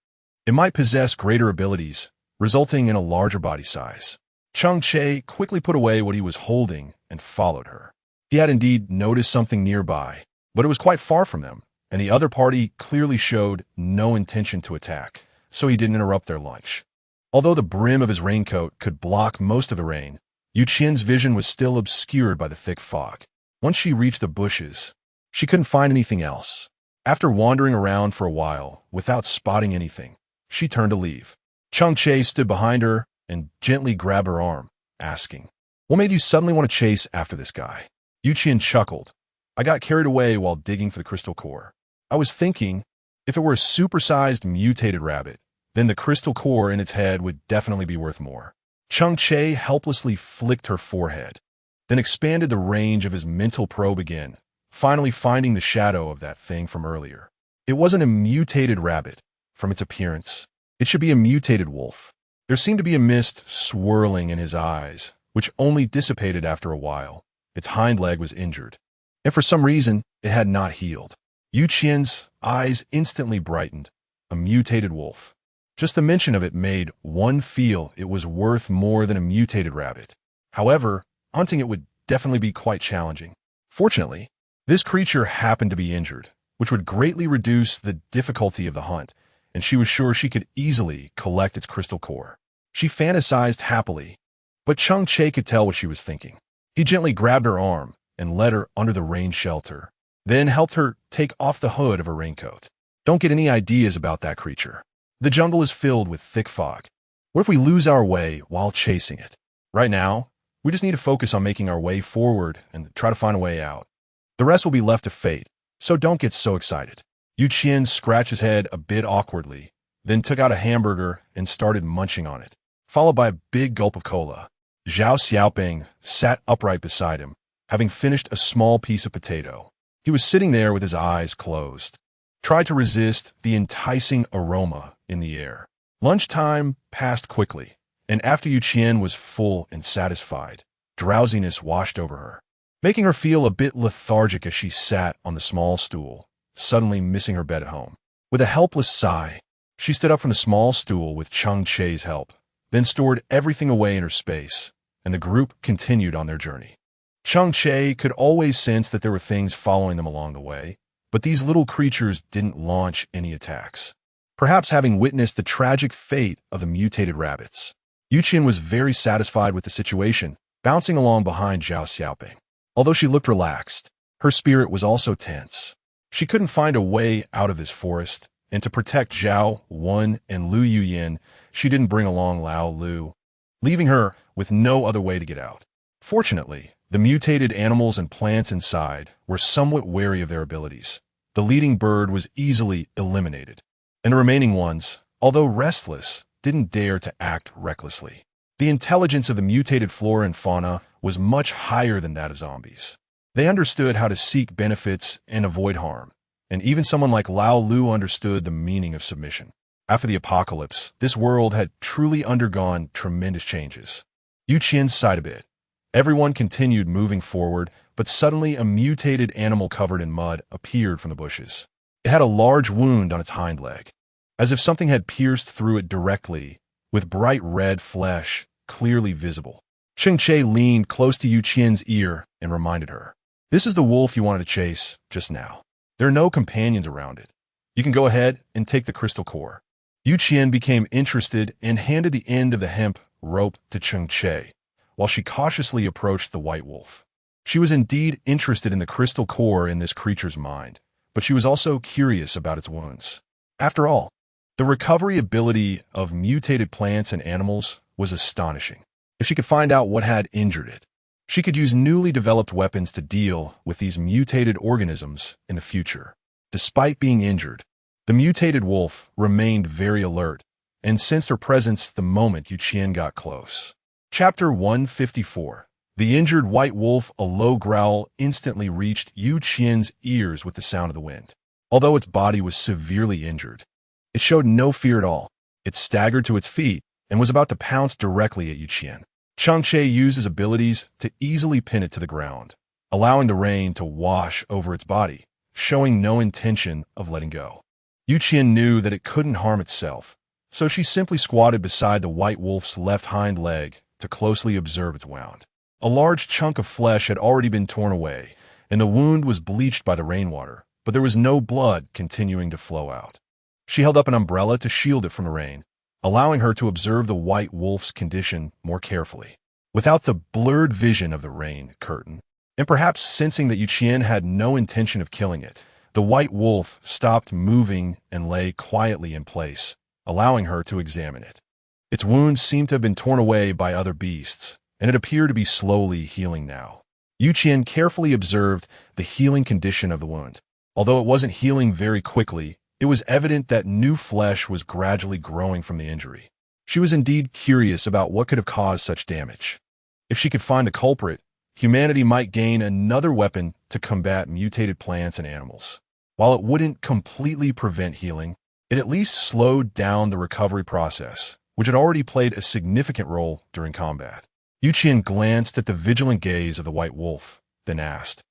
It might possess greater abilities, resulting in a larger body size. Cheng Che quickly put away what he was holding and followed her. He had indeed noticed something nearby, but it was quite far from them, and the other party clearly showed no intention to attack, so he didn't interrupt their lunch. Although the brim of his raincoat could block most of the rain, Qian's vision was still obscured by the thick fog. Once she reached the bushes, she couldn't find anything else. After wandering around for a while without spotting anything, she turned to leave. Cheng Che stood behind her and gently grabbed her arm, asking, "What made you suddenly want to chase after this guy?" Qian chuckled. "I got carried away while digging for the crystal core. I was thinking, if it were a supersized mutated rabbit, then the crystal core in its head would definitely be worth more." Cheng Che helplessly flicked her forehead, then expanded the range of his mental probe again, finally finding the shadow of that thing from earlier. It wasn't a mutated rabbit. From its appearance, it should be a mutated wolf. There seemed to be a mist swirling in his eyes, which only dissipated after a while. Its hind leg was injured, and for some reason, it had not healed. Qian's eyes instantly brightened. A mutated wolf. Just the mention of it made one feel it was worth more than a mutated rabbit. However, hunting it would definitely be quite challenging. Fortunately, this creature happened to be injured, which would greatly reduce the difficulty of the hunt, and she was sure she could easily collect its crystal core. She fantasized happily, but Cheng Che could tell what she was thinking. He gently grabbed her arm and led her under the rain shelter, then helped her take off the hood of her raincoat. "Don't get any ideas about that creature. The jungle is filled with thick fog. What if we lose our way while chasing it? Right now, we just need to focus on making our way forward and try to find a way out. The rest will be left to fate, so don't get so excited." Qian scratched his head a bit awkwardly, then took out a hamburger and started munching on it, followed by a big gulp of cola. Zhao Xiaoping sat upright beside him, having finished a small piece of potato. He was sitting there with his eyes closed, tried to resist the enticing aroma in the air. Lunchtime passed quickly, and after Qian was full and satisfied, drowsiness washed over her, making her feel a bit lethargic as she sat on the small stool, suddenly missing her bed at home. With a helpless sigh, she stood up from the small stool with Cheng Che's help, then stored everything away in her space, and the group continued on their journey. Cheng Che could always sense that there were things following them along the way, but these little creatures didn't launch any attacks, perhaps having witnessed the tragic fate of the mutated rabbits. Qian was very satisfied with the situation, bouncing along behind Zhao Xiaoping. Although she looked relaxed, her spirit was also tense. She couldn't find a way out of this forest, and to protect Zhao Wen and Lu Yuyin, she didn't bring along Lao Lu, leaving her with no other way to get out. Fortunately, the mutated animals and plants inside were somewhat wary of their abilities. The leading bird was easily eliminated, and the remaining ones, although restless, didn't dare to act recklessly. The intelligence of the mutated flora and fauna was much higher than that of zombies. They understood how to seek benefits and avoid harm, and even someone like Lao Lu understood the meaning of submission. After the apocalypse, this world had truly undergone tremendous changes. Qian sighed a bit, Everyone continued moving forward, but suddenly a mutated animal covered in mud appeared from the bushes. It had a large wound on its hind leg, as if something had pierced through it directly, with bright red flesh clearly visible. Cheng Che leaned close to Qian's ear and reminded her, "This is the wolf you wanted to chase just now. There are no companions around it. You can go ahead and take the crystal core." Qian became interested and handed the end of the hemp rope to Cheng Che, while she cautiously approached the white wolf. She was indeed interested in the crystal core in this creature's mind, but she was also curious about its wounds. After all, the recovery ability of mutated plants and animals was astonishing. If she could find out what had injured it, she could use newly developed weapons to deal with these mutated organisms in the future. Despite being injured, the mutated wolf remained very alert and sensed her presence the moment Qian got close. Chapter 154. The injured white wolf. A low growl instantly reached Qian's ears with the sound of the wind. Although its body was severely injured, it showed no fear at all. It staggered to its feet and was about to pounce directly at Qian. Cheng Che used his abilities to easily pin it to the ground, allowing the rain to wash over its body, showing no intention of letting go. Qian knew that it couldn't harm itself, so she simply squatted beside the white wolf's left hind leg to closely observe its wound. A large chunk of flesh had already been torn away, and the wound was bleached by the rainwater, but there was no blood continuing to flow out. She held up an umbrella to shield it from the rain, allowing her to observe the white wolf's condition more carefully. Without the blurred vision of the rain curtain, and perhaps sensing that Qian had no intention of killing it, the white wolf stopped moving and lay quietly in place, allowing her to examine it. Its wounds seemed to have been torn away by other beasts, and it appeared to be slowly healing now. Qian carefully observed the healing condition of the wound. Although it wasn't healing very quickly, it was evident that new flesh was gradually growing from the injury. She was indeed curious about what could have caused such damage. If she could find the culprit, humanity might gain another weapon to combat mutated plants and animals. While it wouldn't completely prevent healing, it at least slowed down the recovery process, which had already played a significant role during combat. Qian glanced at the vigilant gaze of the white wolf, then asked,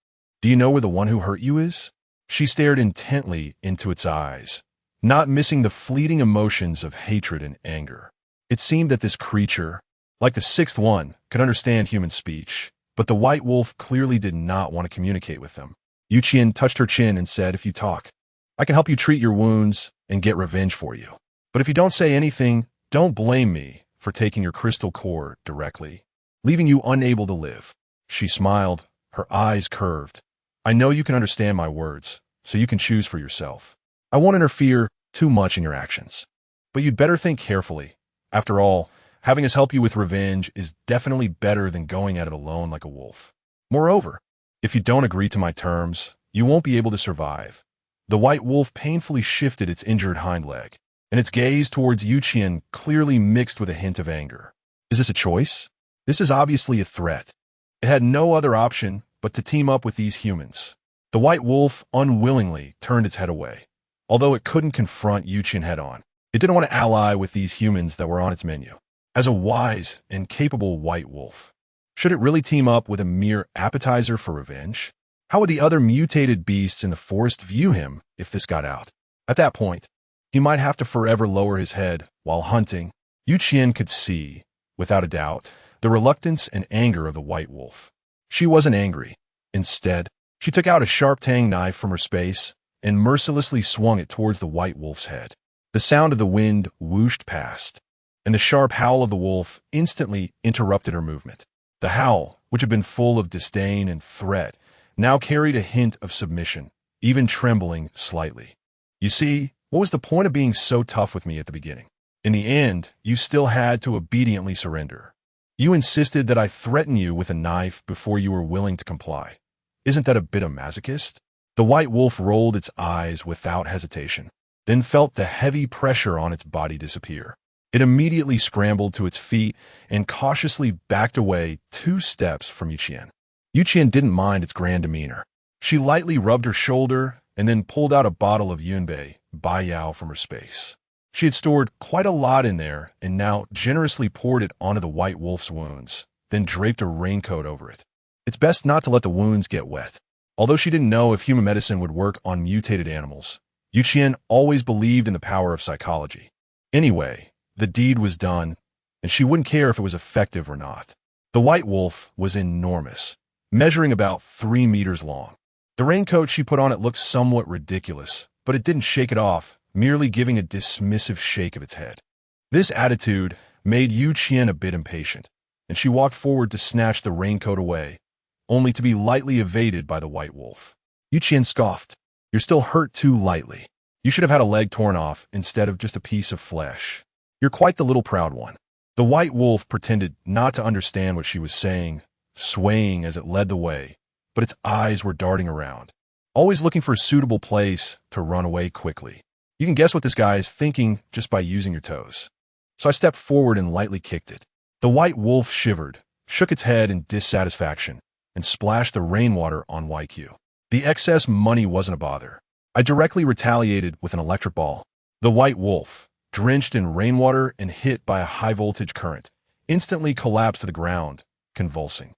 "Do you know where the one who hurt you is?" She stared intently into its eyes, not missing the fleeting emotions of hatred and anger. It seemed that this creature, like the sixth one, could understand human speech, but the white wolf clearly did not want to communicate with them. Qian touched her chin and said, "If you talk, I can help you treat your wounds and get revenge for you. But if you don't say anything, don't blame me for taking your crystal core directly, leaving you unable to live." She smiled, her eyes curved. "I know you can understand my words, so you can choose for yourself. I won't interfere too much in your actions. But you'd better think carefully. After all, having us help you with revenge is definitely better than going at it alone like a wolf. Moreover, if you don't agree to my terms, you won't be able to survive." The white wolf painfully shifted its injured hind leg, and its gaze towards Qian clearly mixed with a hint of anger. Is this a choice? This is obviously a threat. It had no other option but to team up with these humans. The white wolf unwillingly turned its head away. Although it couldn't confront Qian head-on, it didn't want to ally with these humans that were on its menu. As a wise and capable white wolf, should it really team up with a mere appetizer for revenge? How would the other mutated beasts in the forest view him if this got out? At that point, he might have to forever lower his head while hunting. Qian could see, without a doubt, the reluctance and anger of the white wolf. She wasn't angry. Instead, she took out a sharp tang knife from her space and mercilessly swung it towards the white wolf's head. The sound of the wind whooshed past, and the sharp howl of the wolf instantly interrupted her movement. The howl, which had been full of disdain and threat, now carried a hint of submission, even trembling slightly. "You see, what was the point of being so tough with me at the beginning? In the end, you still had to obediently surrender. You insisted that I threaten you with a knife before you were willing to comply. Isn't that a bit of masochist?" The white wolf rolled its eyes without hesitation, then felt the heavy pressure on its body disappear. It immediately scrambled to its feet and cautiously backed away 2 steps from Qian. Qian didn't mind its grand demeanor. She lightly rubbed her shoulder and then pulled out a bottle of Yunbei Baiyao from her space. She had stored quite a lot in there and now generously poured it onto the white wolf's wounds, then draped a raincoat over it. It's best not to let the wounds get wet. Although she didn't know if human medicine would work on mutated animals, Qian always believed in the power of psychology. Anyway, the deed was done, and she wouldn't care if it was effective or not. The white wolf was enormous, measuring about 3 meters long. The raincoat she put on it looked somewhat ridiculous, but it didn't shake it off, merely giving a dismissive shake of its head. This attitude made Qian a bit impatient, and she walked forward to snatch the raincoat away, only to be lightly evaded by the white wolf. Qian scoffed. "You're still hurt too lightly. You should have had a leg torn off instead of just a piece of flesh. You're quite the little proud one." The white wolf pretended not to understand what she was saying, swaying as it led the way, but its eyes were darting around, always looking for a suitable place to run away quickly. You can guess what this guy is thinking just by using your toes. So I stepped forward and lightly kicked it. The white wolf shivered, shook its head in dissatisfaction, and splashed the rainwater on YQ. The excess money wasn't a bother. I directly retaliated with an electric ball. The white wolf, drenched in rainwater and hit by a high-voltage current, instantly collapsed to the ground, convulsing.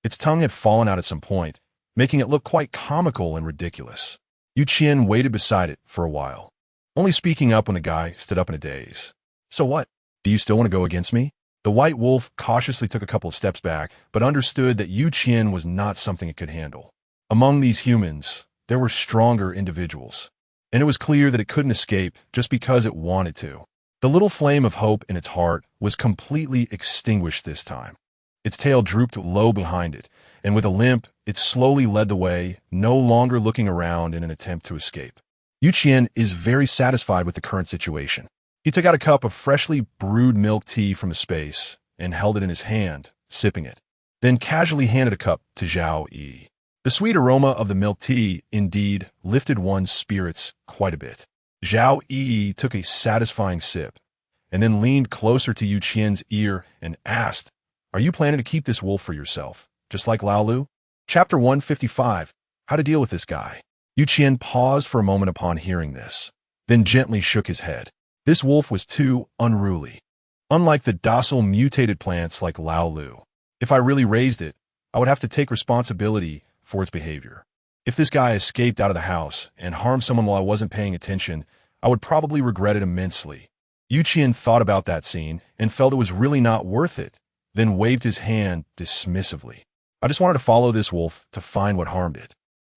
Its tongue had fallen out at some point, making it look quite comical and ridiculous. Qian waited beside it for a while, only speaking up when the guy stood up in a daze. "So what? Do you still want to go against me?" The white wolf cautiously took a couple of steps back, but understood that Qian was not something it could handle. Among these humans, there were stronger individuals, and it was clear that it couldn't escape just because it wanted to. The little flame of hope in its heart was completely extinguished this time. Its tail drooped low behind it, and with a limp, it slowly led the way, no longer looking around in an attempt to escape. Qian is very satisfied with the current situation. He took out a cup of freshly brewed milk tea from the space and held it in his hand, sipping it, then casually handed a cup to Zhao Yi. The sweet aroma of the milk tea, indeed, lifted one's spirits quite a bit. Zhao Yi took a satisfying sip, and then leaned closer to Qian's ear and asked, "Are you planning to keep this wolf for yourself, just like Lao Lu?" Chapter 155, How to Deal with This Guy. Qian paused for a moment upon hearing this, then gently shook his head. This wolf was too unruly. Unlike the docile mutated plants like Lao Lu, if I really raised it, I would have to take responsibility for its behavior. If this guy escaped out of the house and harmed someone while I wasn't paying attention, I would probably regret it immensely. Qian thought about that scene and felt it was really not worth it, then waved his hand dismissively. I just wanted to follow this wolf to find what harmed it.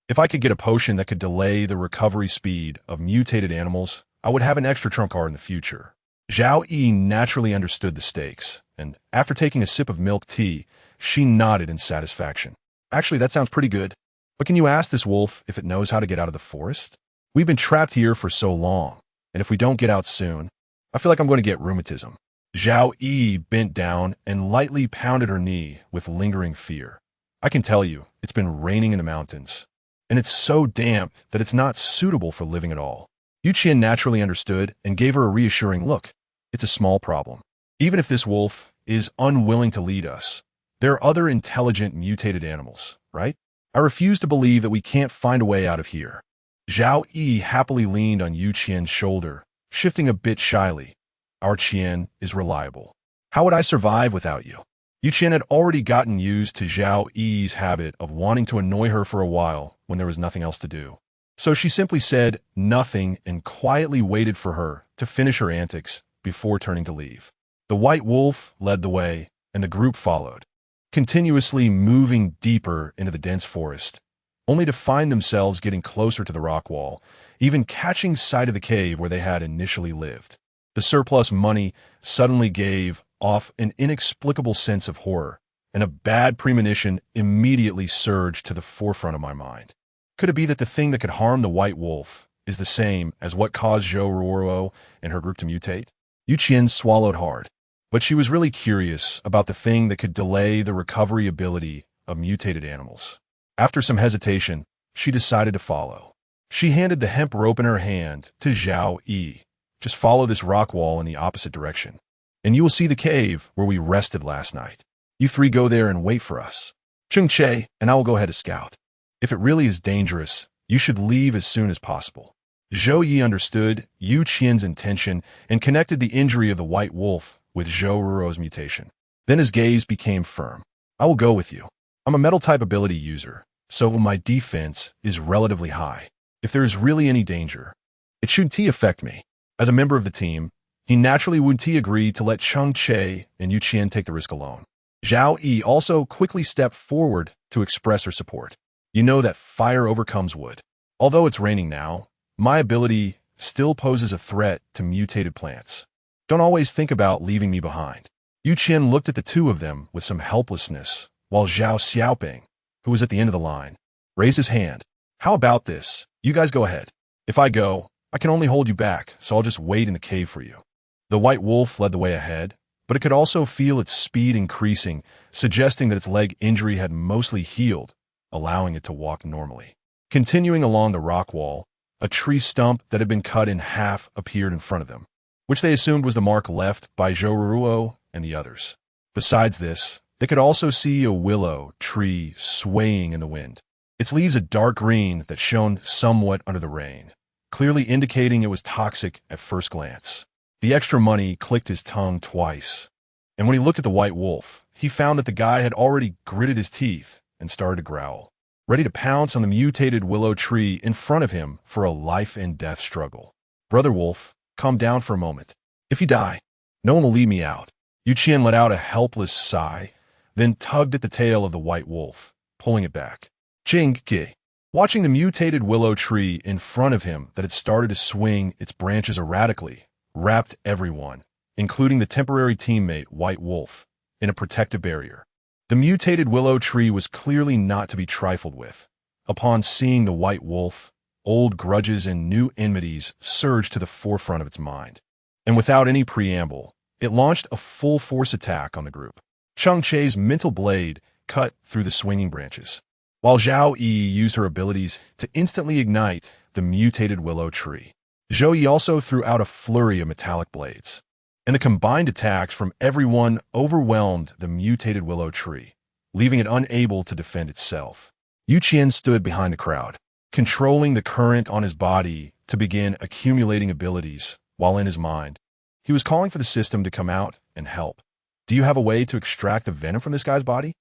If I could get a potion that could delay the recovery speed of mutated animals, I would have an extra trump card in the future. Zhao Yi naturally understood the stakes, and after taking a sip of milk tea, she nodded in satisfaction. "Actually, that sounds pretty good. But can you ask this wolf if it knows how to get out of the forest? We've been trapped here for so long, and if we don't get out soon, I feel like I'm going to get rheumatism." Zhao Yi bent down and lightly pounded her knee with lingering fear. "I can tell you, it's been raining in the mountains, and it's so damp that it's not suitable for living at all." Qian naturally understood and gave her a reassuring look. "It's a small problem. Even if this wolf is unwilling to lead us, there are other intelligent mutated animals, right? I refuse to believe that we can't find a way out of here." Zhao Yi happily leaned on Qian's shoulder, shifting a bit shyly. "Our Qian is reliable. How would I survive without you?" Qian had already gotten used to Zhao Yi's habit of wanting to annoy her for a while when there was nothing else to do. So she simply said nothing and quietly waited for her to finish her antics before turning to leave. The white wolf led the way, and the group followed, continuously moving deeper into the dense forest, only to find themselves getting closer to the rock wall, even catching sight of the cave where they had initially lived. The surplus money suddenly gave off an inexplicable sense of horror, and a bad premonition immediately surged to the forefront of my mind. Could it be that the thing that could harm the white wolf is the same as what caused Zhou Ruoro and her group to mutate? Qian swallowed hard, but she was really curious about the thing that could delay the recovery ability of mutated animals. After some hesitation, she decided to follow. She handed the hemp rope in her hand to Zhao Yi. "Just follow this rock wall in the opposite direction, and you will see the cave where we rested last night. You three go there and wait for us. Cheng Che and I will go ahead to scout. If it really is dangerous, you should leave as soon as possible." Zhou Yi understood Qian's intention and connected the injury of the white wolf with Zhou Ruoro's mutation. Then his gaze became firm. I will go with you. I'm a metal-type ability user, so my defense is relatively high. If there is really any danger, it shouldn't affect me. As a member of the team, he naturally wouldn't agree to let Cheng Che and Qian take the risk alone. Zhao Yi also quickly stepped forward to express her support. You know that fire overcomes wood. Although it's raining now, my ability still poses a threat to mutated plants. Don't always think about leaving me behind. Qian looked at the two of them with some helplessness, while Zhao Xiaoping, who was at the end of the line, raised his hand. How about this? You guys go ahead. If I go, I can only hold you back, so I'll just wait in the cave for you. The white wolf led the way ahead, but it could also feel its speed increasing, suggesting that its leg injury had mostly healed, allowing it to walk normally. Continuing along the rock wall, a tree stump that had been cut in half appeared in front of them, which they assumed was the mark left by Zhou and the others. Besides this, they could also see a willow tree swaying in the wind. Its leaves a dark green that shone somewhat under the rain, clearly indicating it was toxic at first glance. The extra money clicked his tongue twice, and when he looked at the white wolf, he found that the guy had already gritted his teeth and started to growl, ready to pounce on the mutated willow tree in front of him for a life-and-death struggle. Brother Wolf, calm down for a moment. If you die, no one will leave me out. Qian let out a helpless sigh, then tugged at the tail of the white wolf, pulling it back. Cheng Che, watching the mutated willow tree in front of him that had started to swing its branches erratically, wrapped everyone, including the temporary teammate White Wolf, in a protective barrier. The mutated willow tree was clearly not to be trifled with. Upon seeing the white wolf, old grudges and new enmities surged to the forefront of its mind. And without any preamble, it launched a full-force attack on the group. Cheng Che's mental blade cut through the swinging branches, while Zhao Yi used her abilities to instantly ignite the mutated willow tree. Zhou Yi also threw out a flurry of metallic blades, and the combined attacks from everyone overwhelmed the mutated willow tree, leaving it unable to defend itself. Qian stood behind the crowd, controlling the current on his body to begin accumulating abilities, while in his mind, he was calling for the system to come out and help. Do you have a way to extract the venom from this guy's body?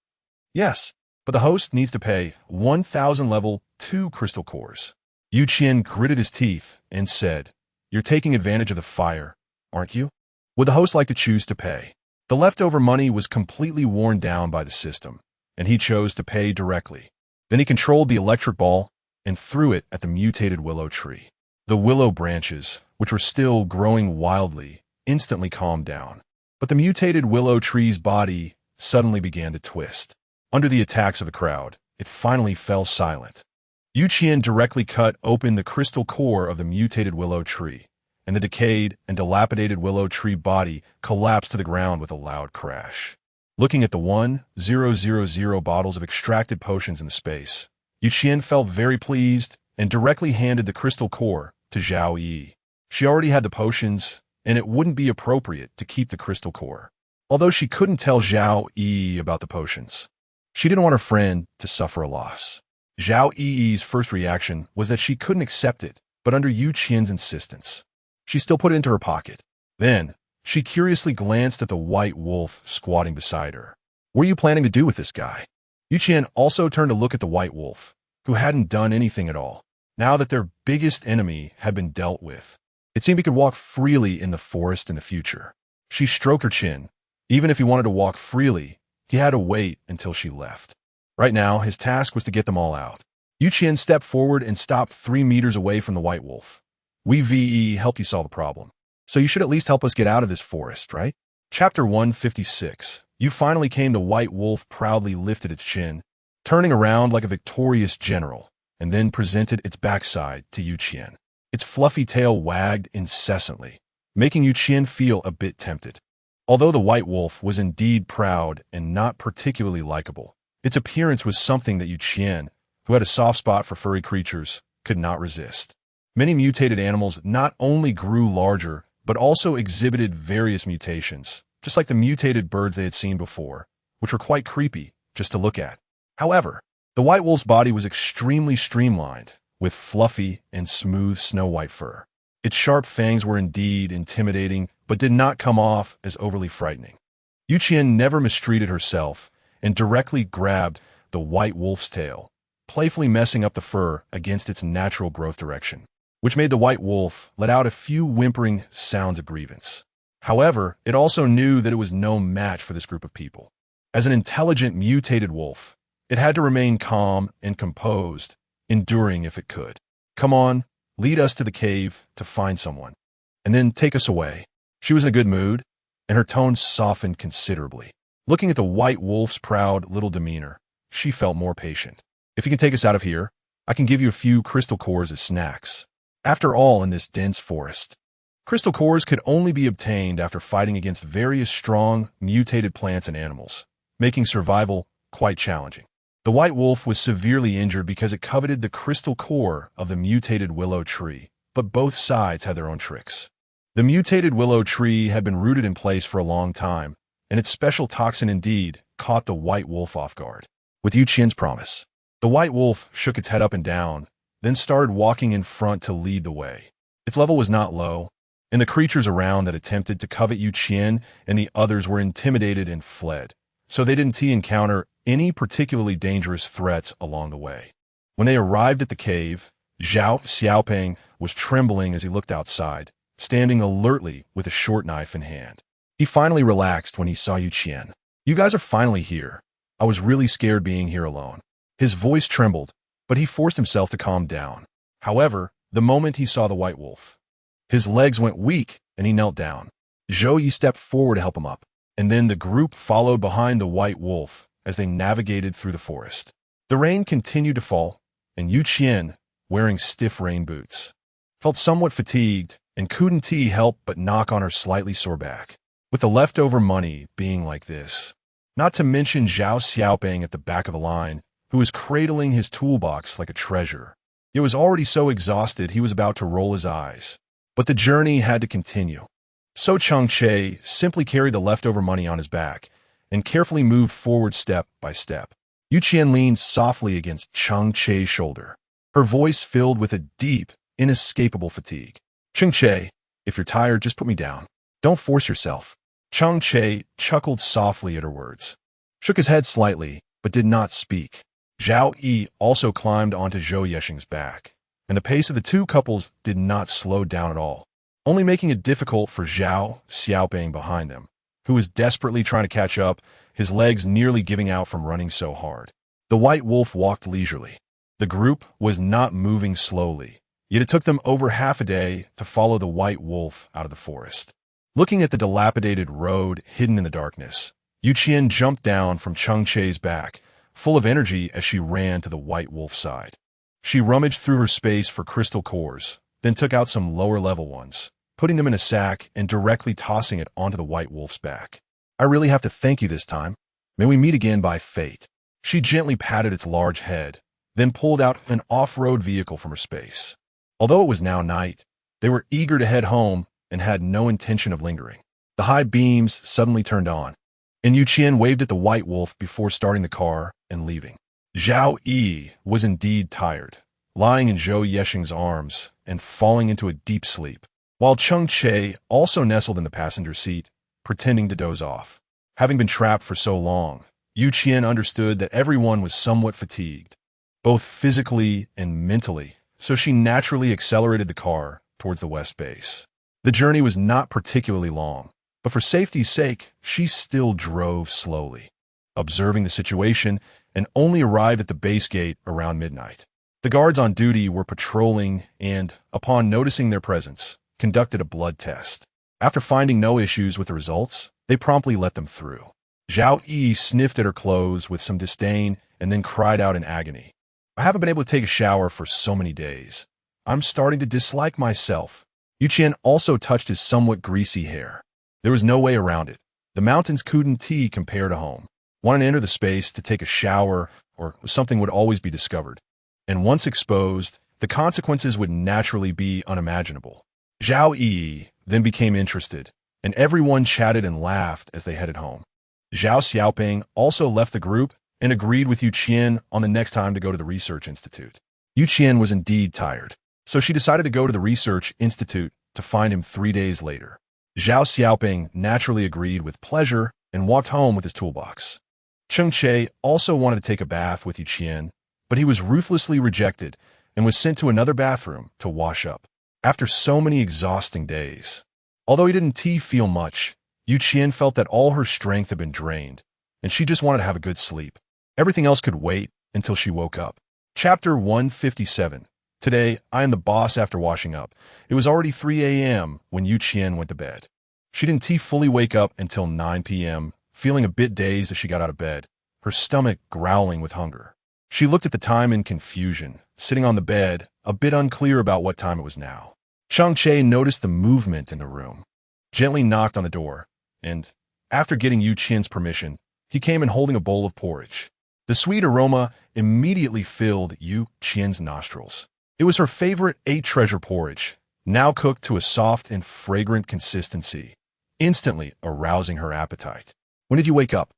Yes, but the host needs to pay 1,000 level 2 crystal cores. Qian gritted his teeth and said, You're taking advantage of the fire, aren't you? Would the host like to choose to pay? The leftover money was completely worn down by the system, and he chose to pay directly. Then he controlled the electric ball and threw it at the mutated willow tree. The willow branches, which were still growing wildly, instantly calmed down. But the mutated willow tree's body suddenly began to twist. Under the attacks of the crowd, it finally fell silent. Qian directly cut open the crystal core of the mutated willow tree, and the decayed and dilapidated willow tree body collapsed to the ground with a loud crash. Looking at the 1,000 bottles of extracted potions in the space, Qian felt very pleased and directly handed the crystal core to Zhao Yi. She already had the potions, and it wouldn't be appropriate to keep the crystal core. Although she couldn't tell Zhao Yi about the potions, she didn't want her friend to suffer a loss. Zhao Yi's first reaction was that she couldn't accept it, but under Qian's insistence, she still put it into her pocket. Then, she curiously glanced at the white wolf squatting beside her. What are you planning to do with this guy? Qian also turned to look at the white wolf, who hadn't done anything at all. Now that their biggest enemy had been dealt with, it seemed he could walk freely in the forest in the future. She stroked her chin. Even if he wanted to walk freely, he had to wait until she left. Right now, his task was to get them all out. Qian stepped forward and stopped 3 meters away from the white wolf. We help you solve the problem, so you should at least help us get out of this forest, right? Chapter 156. You finally came. The white wolf proudly lifted its chin, turning around like a victorious general, and then presented its backside to Qian. Its fluffy tail wagged incessantly, making Qian feel a bit tempted. Although the white wolf was indeed proud and not particularly likable, its appearance was something that Qian, who had a soft spot for furry creatures, could not resist. Many mutated animals not only grew larger, but also exhibited various mutations, just like the mutated birds they had seen before, which were quite creepy just to look at. However, the white wolf's body was extremely streamlined, with fluffy and smooth snow-white fur. Its sharp fangs were indeed intimidating, but did not come off as overly frightening. Qian never mistreated herself, and directly grabbed the white wolf's tail, playfully messing up the fur against its natural growth direction, which made the white wolf let out a few whimpering sounds of grievance. However, it also knew that it was no match for this group of people. As an intelligent mutated wolf, it had to remain calm and composed, enduring if it could. "Come on, lead us to the cave to find someone, and then take us away." She was in a good mood, and her tone softened considerably. Looking at the white wolf's proud little demeanor, she felt more patient. "If you can take us out of here, I can give you a few crystal cores as snacks." After all, in this dense forest, crystal cores could only be obtained after fighting against various strong, mutated plants and animals, making survival quite challenging. The white wolf was severely injured because it coveted the crystal core of the mutated willow tree, but both sides had their own tricks. The mutated willow tree had been rooted in place for a long time, and its special toxin indeed caught the white wolf off guard. With Qian's promise, the white wolf shook its head up and down, then started walking in front to lead the way. Its level was not low, and the creatures around that attempted to covet Qian and the others were intimidated and fled, so they didn't encounter any particularly dangerous threats along the way. When they arrived at the cave, Zhao Xiaoping was trembling as he looked outside, standing alertly with a short knife in hand. He finally relaxed when he saw Qian. "You guys are finally here. I was really scared being here alone." His voice trembled, but he forced himself to calm down. However, the moment he saw the white wolf, his legs went weak and he knelt down. Zhou Yi stepped forward to help him up, and then the group followed behind the white wolf as they navigated through the forest. The rain continued to fall, and Qian, wearing stiff rain boots, felt somewhat fatigued and couldn't help but knock on her slightly sore back. With the leftover money being like this, not to mention Zhao Xiaoping at the back of the line, who was cradling his toolbox like a treasure. He was already so exhausted he was about to roll his eyes. But the journey had to continue. So Cheng Che simply carried the leftover money on his back and carefully moved forward step by step. Qian leaned softly against Cheng Che's shoulder, her voice filled with a deep, inescapable fatigue. "Cheng Che, if you're tired, just put me down. Don't force yourself." Cheng Che chuckled softly at her words, shook his head slightly, but did not speak. Zhao Yi also climbed onto Zhou Yexing's back, and the pace of the two couples did not slow down at all, only making it difficult for Zhao Xiaoping behind them, who was desperately trying to catch up, his legs nearly giving out from running so hard. The white wolf walked leisurely. The group was not moving slowly, yet it took them over half a day to follow the white wolf out of the forest. Looking at the dilapidated road hidden in the darkness, Qian jumped down from Cheng Che's back, full of energy as she ran to the white wolf's side. She rummaged through her space for crystal cores, then took out some lower-level ones, putting them in a sack and directly tossing it onto the white wolf's back. "I really have to thank you this time. May we meet again by fate." She gently patted its large head, then pulled out an off-road vehicle from her space. Although it was now night, they were eager to head home and had no intention of lingering. The high beams suddenly turned on, and Qian waved at the white wolf before starting the car and leaving. Zhao Yi was indeed tired, lying in Zhou Yexing's arms and falling into a deep sleep, while Cheng Che also nestled in the passenger seat, pretending to doze off. Having been trapped for so long, Qian understood that everyone was somewhat fatigued, both physically and mentally, so she naturally accelerated the car towards the west base. The journey was not particularly long, but for safety's sake, she still drove slowly, observing the situation, and only arrived at the base gate around midnight. The guards on duty were patrolling and, upon noticing their presence, conducted a blood test. After finding no issues with the results, they promptly let them through. Zhao Yi sniffed at her clothes with some disdain and then cried out in agony. "I haven't been able to take a shower for so many days. I'm starting to dislike myself." Qian also touched his somewhat greasy hair. There was no way around it. The mountains couldn't compare to home. Wanting to enter the space to take a shower or something would always be discovered, and once exposed, the consequences would naturally be unimaginable. Zhao Yi then became interested, and everyone chatted and laughed as they headed home. Zhao Xiaoping also left the group and agreed with Qian on the next time to go to the research institute. Qian was indeed tired, so she decided to go to the research institute to find him 3 days later. Zhao Xiaoping naturally agreed with pleasure and walked home with his toolbox. Cheng Che also wanted to take a bath with Qian, but he was ruthlessly rejected and was sent to another bathroom to wash up. After so many exhausting days. Although he didn't feel much, Qian felt that all her strength had been drained, and she just wanted to have a good sleep. Everything else could wait until she woke up. Chapter 157. Today, I am the boss after washing up. It was already 3 a.m. when Qian went to bed. She didn't fully wake up until 9 p.m., feeling a bit dazed as she got out of bed, her stomach growling with hunger. She looked at the time in confusion, sitting on the bed, a bit unclear about what time it was now. Cheng Che noticed the movement in the room, gently knocked on the door, and, after getting Qian's permission, he came in holding a bowl of porridge. The sweet aroma immediately filled Qian's nostrils. It was her favorite 8-treasure porridge, now cooked to a soft and fragrant consistency, instantly arousing her appetite. When did you wake up?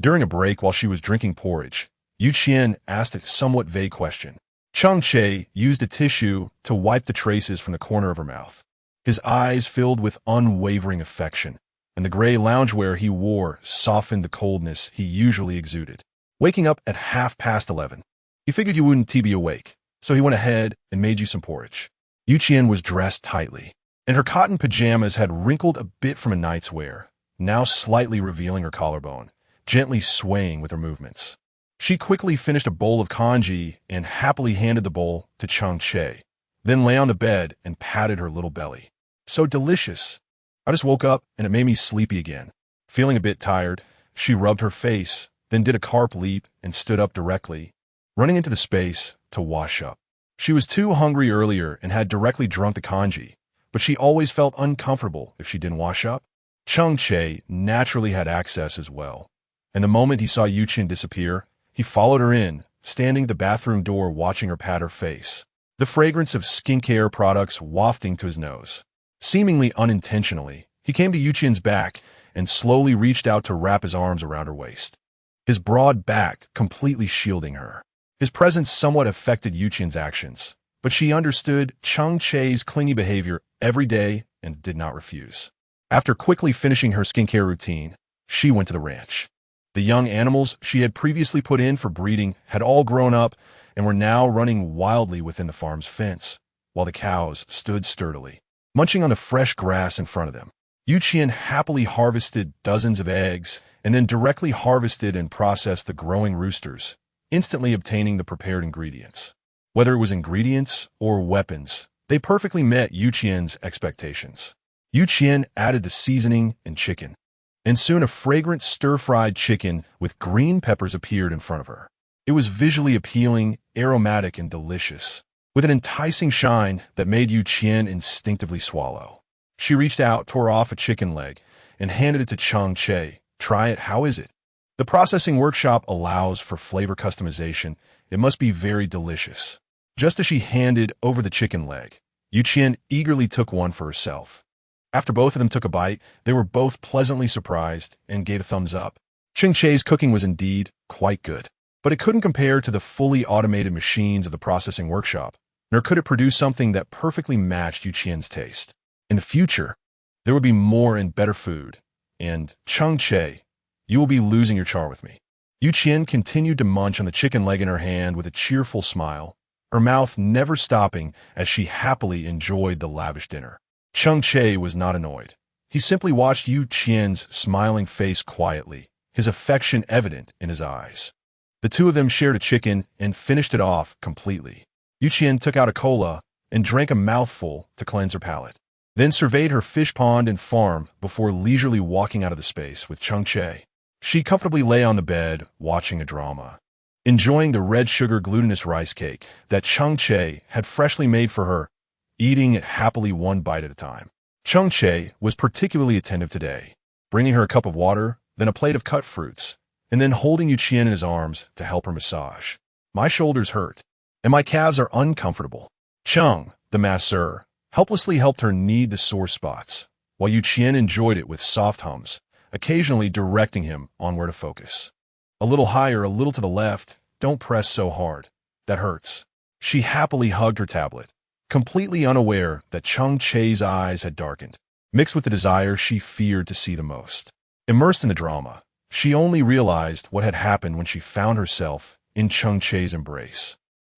During a break while she was drinking porridge, Qian asked a somewhat vague question. Cheng Che used a tissue to wipe the traces from the corner of her mouth. His eyes filled with unwavering affection, and the gray loungewear he wore softened the coldness he usually exuded. Waking up at 11:30. He figured you wouldn't be awake, so he went ahead and made you some porridge. Qian was dressed tightly, and her cotton pajamas had wrinkled a bit from a night's wear, now slightly revealing her collarbone, gently swaying with her movements. She quickly finished a bowl of congee and happily handed the bowl to Cheng Che, then lay on the bed and patted her little belly. So delicious. I just woke up and it made me sleepy again. Feeling a bit tired, she rubbed her face, then did a carp leap and stood up directly, running into the space to wash up. She was too hungry earlier and had directly drunk the congee, but she always felt uncomfortable if she didn't wash up. Cheng Che naturally had access as well, and the moment he saw Qian disappear, he followed her in, standing at the bathroom door watching her pat her face, the fragrance of skincare products wafting to his nose. Seemingly unintentionally, he came to Qian's back and slowly reached out to wrap his arms around her waist, his broad back completely shielding her. His presence somewhat affected Qian's actions, but she understood Cheng Che's clingy behavior every day and did not refuse. After quickly finishing her skincare routine, she went to the ranch. The young animals she had previously put in for breeding had all grown up and were now running wildly within the farm's fence, while the cows stood sturdily, munching on the fresh grass in front of them. Qian happily harvested dozens of eggs and then directly harvested and processed the growing roosters, instantly obtaining the prepared ingredients. Whether it was ingredients or weapons, they perfectly met Qian's expectations. Qian added the seasoning and chicken, and soon a fragrant stir-fried chicken with green peppers appeared in front of her. It was visually appealing, aromatic, and delicious, with an enticing shine that made Qian instinctively swallow. She reached out, tore off a chicken leg, and handed it to Cheng Che. Try it, how is it? The processing workshop allows for flavor customization. It must be very delicious. Just as she handed over the chicken leg, Qian eagerly took one for herself. After both of them took a bite, they were both pleasantly surprised and gave a thumbs up. Cheng Che's cooking was indeed quite good, but it couldn't compare to the fully automated machines of the processing workshop, nor could it produce something that perfectly matched Qian's taste. In the future, there would be more and better food, and Cheng Che, you will be losing your charm with me. Qian continued to munch on the chicken leg in her hand with a cheerful smile, her mouth never stopping as she happily enjoyed the lavish dinner. Cheng Che was not annoyed. He simply watched Qian's smiling face quietly, his affection evident in his eyes. The two of them shared a chicken and finished it off completely. Qian took out a cola and drank a mouthful to cleanse her palate, then surveyed her fish pond and farm before leisurely walking out of the space with Cheng Che. She comfortably lay on the bed, watching a drama, enjoying the red sugar glutinous rice cake that Cheng Che had freshly made for her, eating it happily one bite at a time. Cheng Che was particularly attentive today, bringing her a cup of water, then a plate of cut fruits, and then holding Qian in his arms to help her massage. My shoulders hurt, and my calves are uncomfortable. Cheng, the masseur, helplessly helped her knead the sore spots, while Qian enjoyed it with soft hums, occasionally directing him on where to focus. A little higher, a little to the left, don't press so hard. That hurts. She happily hugged her tablet, completely unaware that Cheng Che's eyes had darkened, mixed with the desire she feared to see the most. Immersed in the drama, She only realized what had happened when she found herself in Cheng Che's embrace,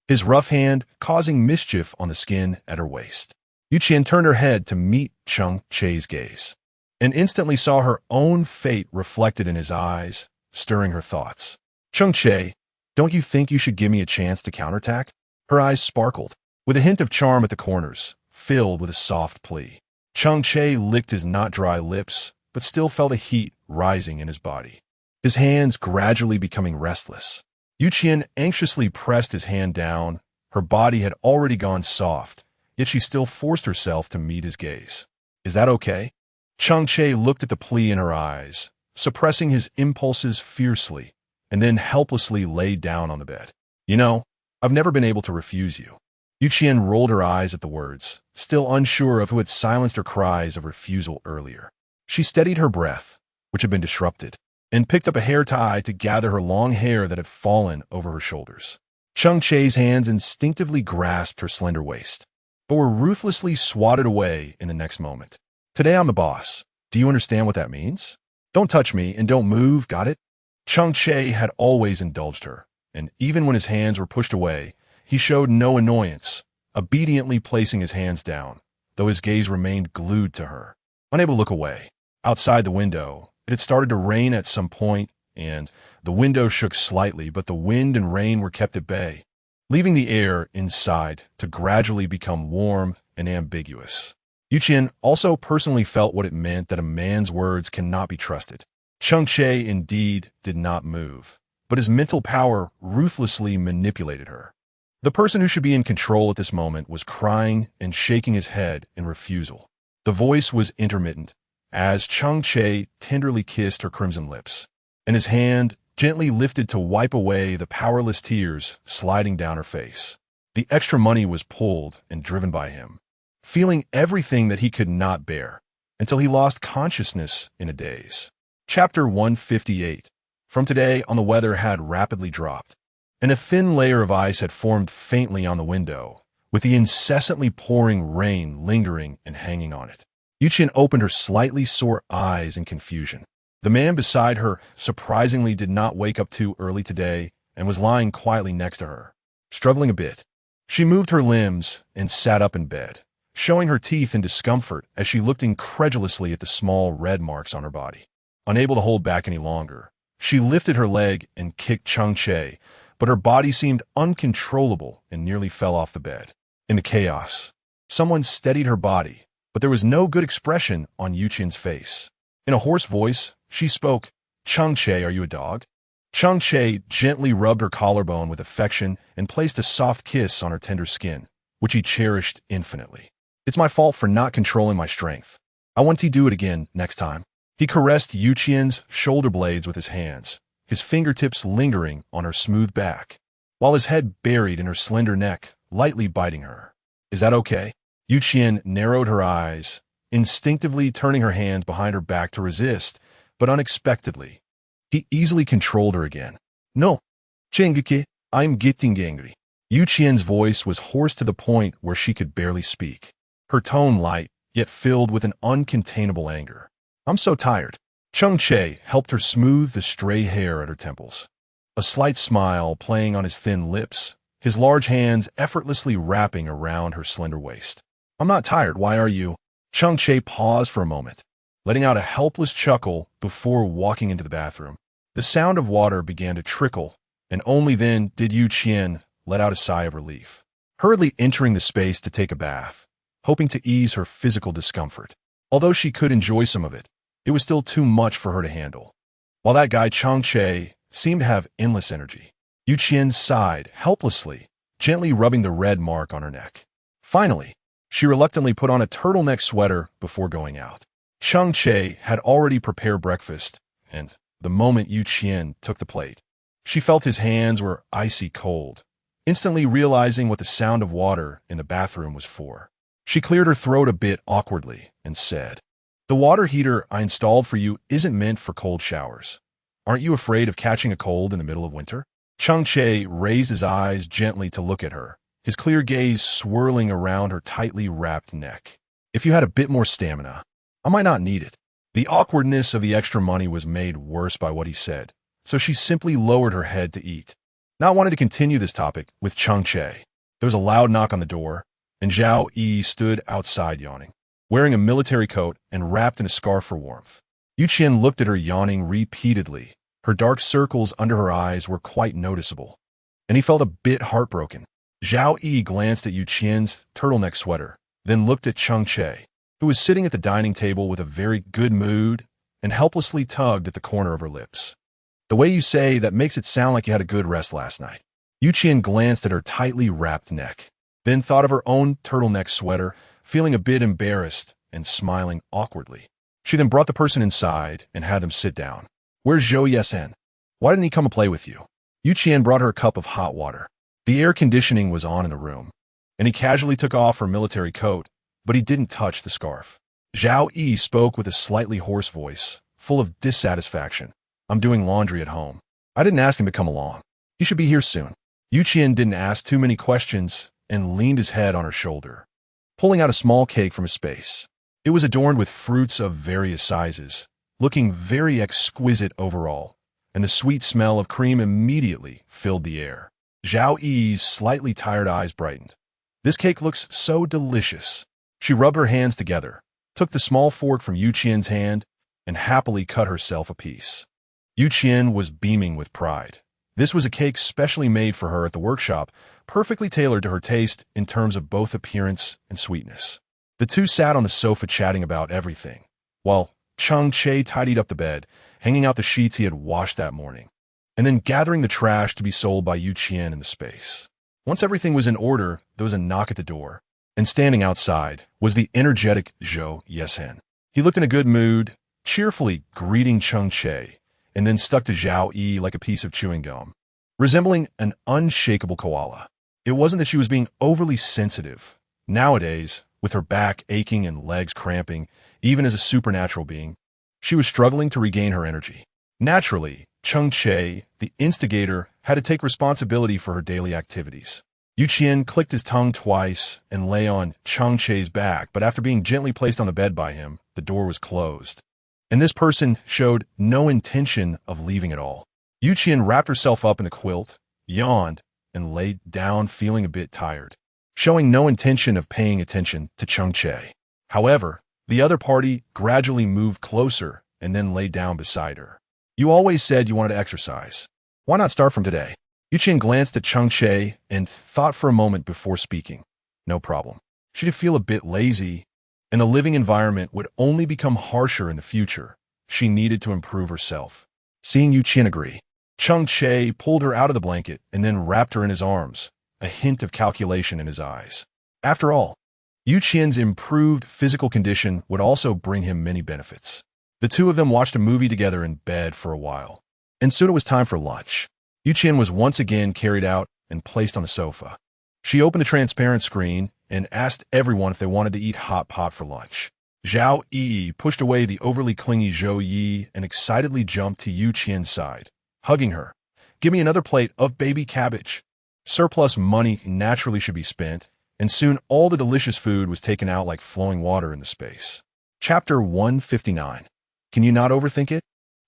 his rough hand causing mischief on the skin at her waist. Qian turned her head to meet Cheng Che's gaze, and instantly saw her own fate reflected in his eyes, stirring her thoughts. Cheng Che, don't you think you should give me a chance to counterattack? Her eyes sparkled, with a hint of charm at the corners, filled with a soft plea. Cheng Che licked his not dry lips, but still felt a heat rising in his body, his hands gradually becoming restless. Qian anxiously pressed his hand down. Her body had already gone soft, yet she still forced herself to meet his gaze. Is that okay? Cheng Che looked at the plea in her eyes, suppressing his impulses fiercely, and then helplessly laid down on the bed. You know, I've never been able to refuse you. Qian rolled her eyes at the words, still unsure of who had silenced her cries of refusal earlier. She steadied her breath, which had been disrupted, and picked up a hair tie to gather her long hair that had fallen over her shoulders. Cheng Che's hands instinctively grasped her slender waist, but were ruthlessly swatted away in the next moment. Today I'm the boss. Do you understand what that means? Don't touch me and don't move, got it? Cheng Che had always indulged her, and even when his hands were pushed away, he showed no annoyance, obediently placing his hands down, though his gaze remained glued to her. Unable to look away, outside the window, it had started to rain at some point, and the window shook slightly, but the wind and rain were kept at bay, leaving the air inside to gradually become warm and ambiguous. Qian also personally felt what it meant that a man's words cannot be trusted. Cheng Che indeed did not move, but his mental power ruthlessly manipulated her. The person who should be in control at this moment was crying and shaking his head in refusal. The voice was intermittent, as Cheng Che tenderly kissed her crimson lips, and his hand gently lifted to wipe away the powerless tears sliding down her face. The extra money was pulled and driven by him, feeling everything that he could not bear, until he lost consciousness in a daze. Chapter 158. From today on, the weather had rapidly dropped, and a thin layer of ice had formed faintly on the window, with the incessantly pouring rain lingering and hanging on it. Qian opened her slightly sore eyes in confusion. The man beside her surprisingly did not wake up too early today and was lying quietly next to her. Struggling a bit, she moved her limbs and sat up in bed, showing her teeth in discomfort as she looked incredulously at the small red marks on her body. Unable to hold back any longer, she lifted her leg and kicked Cheng Che, but her body seemed uncontrollable and nearly fell off the bed. In the chaos, someone steadied her body, but there was no good expression on Qian's face. In a hoarse voice, she spoke, "Cheng Che, are you a dog?" Cheng Che gently rubbed her collarbone with affection and placed a soft kiss on her tender skin, which he cherished infinitely. "It's my fault for not controlling my strength. I want to do it again next time." He caressed Qian's shoulder blades with his hands, his fingertips lingering on her smooth back, while his head buried in her slender neck, lightly biting her. "Is that okay?" Qian narrowed her eyes, instinctively turning her hands behind her back to resist, but unexpectedly, he easily controlled her again. "No, Cheng Che, I'm getting angry." Qian's voice was hoarse to the point where she could barely speak, her tone light, yet filled with an uncontainable anger. "I'm so tired." Cheng Che helped her smooth the stray hair at her temples, a slight smile playing on his thin lips, his large hands effortlessly wrapping around her slender waist. "I'm not tired, why are you?" Cheng Che paused for a moment, letting out a helpless chuckle before walking into the bathroom. The sound of water began to trickle, and only then did Qian let out a sigh of relief, hurriedly entering the space to take a bath, hoping to ease her physical discomfort. Although she could enjoy some of it, it was still too much for her to handle. While that guy Cheng Che seemed to have endless energy, Qian sighed helplessly, gently rubbing the red mark on her neck. Finally, she reluctantly put on a turtleneck sweater before going out. Cheng Che had already prepared breakfast, and the moment Qian took the plate, she felt his hands were icy cold, instantly realizing what the sound of water in the bathroom was for. She cleared her throat a bit awkwardly and said, "The water heater I installed for you isn't meant for cold showers. Aren't you afraid of catching a cold in the middle of winter?" Cheng Che raised his eyes gently to look at her, his clear gaze swirling around her tightly wrapped neck. "If you had a bit more stamina, I might not need it." The awkwardness of the extra money was made worse by what he said, so she simply lowered her head to eat. Not wanting to continue this topic with Cheng Che. There was a loud knock on the door, and Zhao Yi stood outside yawning, wearing a military coat and wrapped in a scarf for warmth. Qian looked at her yawning repeatedly. Her dark circles under her eyes were quite noticeable, and he felt a bit heartbroken. Zhao Yi glanced at Qian's turtleneck sweater, then looked at Cheng Che, who was sitting at the dining table with a very good mood and helplessly tugged at the corner of her lips. The way you say that makes it sound like you had a good rest last night. Qian glanced at her tightly wrapped neck, then thought of her own turtleneck sweater, feeling a bit embarrassed and smiling awkwardly. She then brought the person inside and had them sit down. Where's Zhou Yesen? Why didn't he come and play with you? Qian brought her a cup of hot water. The air conditioning was on in the room, and he casually took off her military coat, but he didn't touch the scarf. Zhao Yi spoke with a slightly hoarse voice, full of dissatisfaction. I'm doing laundry at home. I didn't ask him to come along. He should be here soon. Qian didn't ask too many questions and leaned his head on her shoulder, pulling out a small cake from his space. It was adorned with fruits of various sizes, looking very exquisite overall, and the sweet smell of cream immediately filled the air. Zhao Yi's slightly tired eyes brightened. This cake looks so delicious. She rubbed her hands together, took the small fork from Qian's hand, and happily cut herself a piece. Qian was beaming with pride. This was a cake specially made for her at the workshop, perfectly tailored to her taste in terms of both appearance and sweetness. The two sat on the sofa chatting about everything, while Cheng Che tidied up the bed, hanging out the sheets he had washed that morning, and then gathering the trash to be sold by Qian in the space. Once everything was in order, there was a knock at the door, and standing outside was the energetic Zhou Yesen. He looked in a good mood, cheerfully greeting Cheng Che, and then stuck to Zhao Yi like a piece of chewing gum, resembling an unshakable koala. It wasn't that she was being overly sensitive. Nowadays, with her back aching and legs cramping, even as a supernatural being, she was struggling to regain her energy. Naturally, Cheng Che, the instigator, had to take responsibility for her daily activities. Qian clicked his tongue twice and lay on Cheng Che's back, but after being gently placed on the bed by him, the door was closed, and this person showed no intention of leaving at all. Qian wrapped herself up in the quilt, yawned, and laid down feeling a bit tired, showing no intention of paying attention to Cheng Che. However, the other party gradually moved closer and then lay down beside her. You always said you wanted to exercise. Why not start from today? Qian glanced at Cheng Che and thought for a moment before speaking. No problem. She did feel a bit lazy, and the living environment would only become harsher in the future. She needed to improve herself. Seeing Qian agree, Cheng Che pulled her out of the blanket and then wrapped her in his arms, a hint of calculation in his eyes. After all, Qian's improved physical condition would also bring him many benefits. The two of them watched a movie together in bed for a while, and soon it was time for lunch. Qian was once again carried out and placed on the sofa. She opened the transparent screen and asked everyone if they wanted to eat hot pot for lunch. Zhao Yi pushed away the overly clingy Zhou Yi and excitedly jumped to Qian's side, hugging her. Give me another plate of baby cabbage. Surplus money naturally should be spent, and soon all the delicious food was taken out like flowing water in the space. Chapter 159. Can you not overthink it?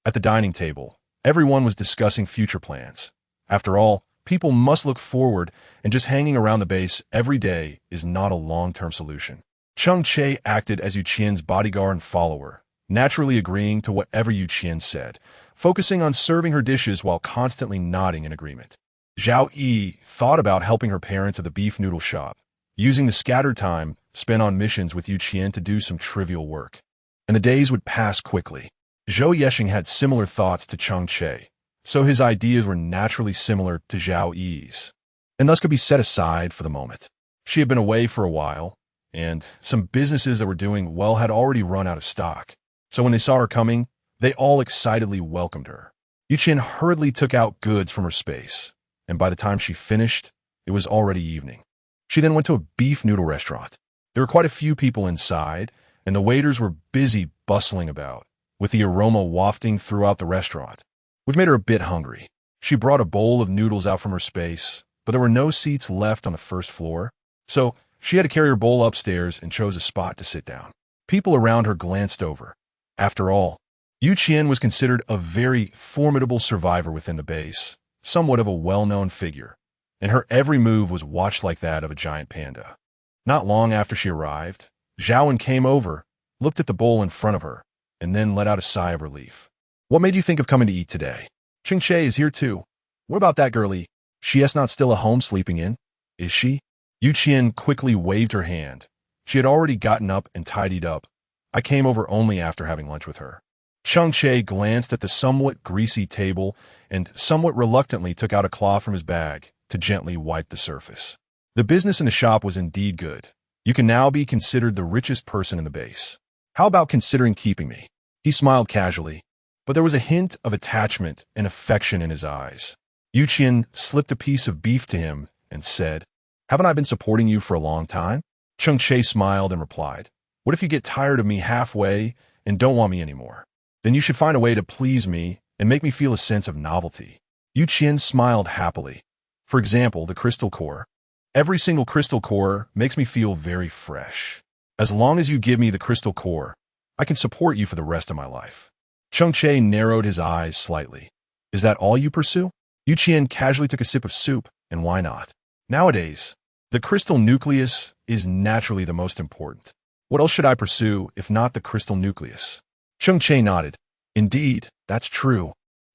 At the dining table, everyone was discussing future plans. After all, people must look forward, and just hanging around the base every day is not a long-term solution. Cheng Che acted as Qian's bodyguard and follower, naturally agreeing to whatever Qian said, focusing on serving her dishes while constantly nodding in agreement. Zhao Yi thought about helping her parents at the beef noodle shop, using the scattered time spent on missions with Qian to do some trivial work. And the days would pass quickly. Zhou Yesheng had similar thoughts to Cheng Che, so his ideas were naturally similar to Zhao Yi's, and thus could be set aside for the moment. She had been away for a while, and some businesses that were doing well had already run out of stock. So when they saw her coming, they all excitedly welcomed her. Qian hurriedly took out goods from her space, and by the time she finished, it was already evening. She then went to a beef noodle restaurant. There were quite a few people inside, and the waiters were busy bustling about, with the aroma wafting throughout the restaurant, which made her a bit hungry. She brought a bowl of noodles out from her space, but there were no seats left on the first floor, so she had to carry her bowl upstairs and chose a spot to sit down. People around her glanced over, After all, Qian was considered a very formidable survivor within the base, somewhat of a well-known figure, and her every move was watched like that of a giant panda. Not long after she arrived, Zhaowen came over, looked at the bowl in front of her, and then let out a sigh of relief. "What made you think of coming to eat today? Cheng Che is here too. What about that girlie? She is not still at home sleeping in, is she?" Qian quickly waved her hand. She had already gotten up and tidied up. "I came over only after having lunch with her." Cheng Che glanced at the somewhat greasy table and somewhat reluctantly took out a cloth from his bag to gently wipe the surface. The business in the shop was indeed good. "You can now be considered the richest person in the base. How about considering keeping me?" He smiled casually, but there was a hint of attachment and affection in his eyes. Qian slipped a piece of beef to him and said, "Haven't I been supporting you for a long time?" Cheng Che smiled and replied, "What if you get tired of me halfway and don't want me anymore? Then you should find a way to please me and make me feel a sense of novelty." Qian smiled happily. "For example, the crystal core. Every single crystal core makes me feel very fresh. As long as you give me the crystal core, I can support you for the rest of my life." Cheng Che narrowed his eyes slightly. "Is that all you pursue?" Qian casually took a sip of soup, and why not? Nowadays, the crystal nucleus is naturally the most important. What else should I pursue if not the crystal nucleus? Cheng Che nodded. "Indeed, that's true.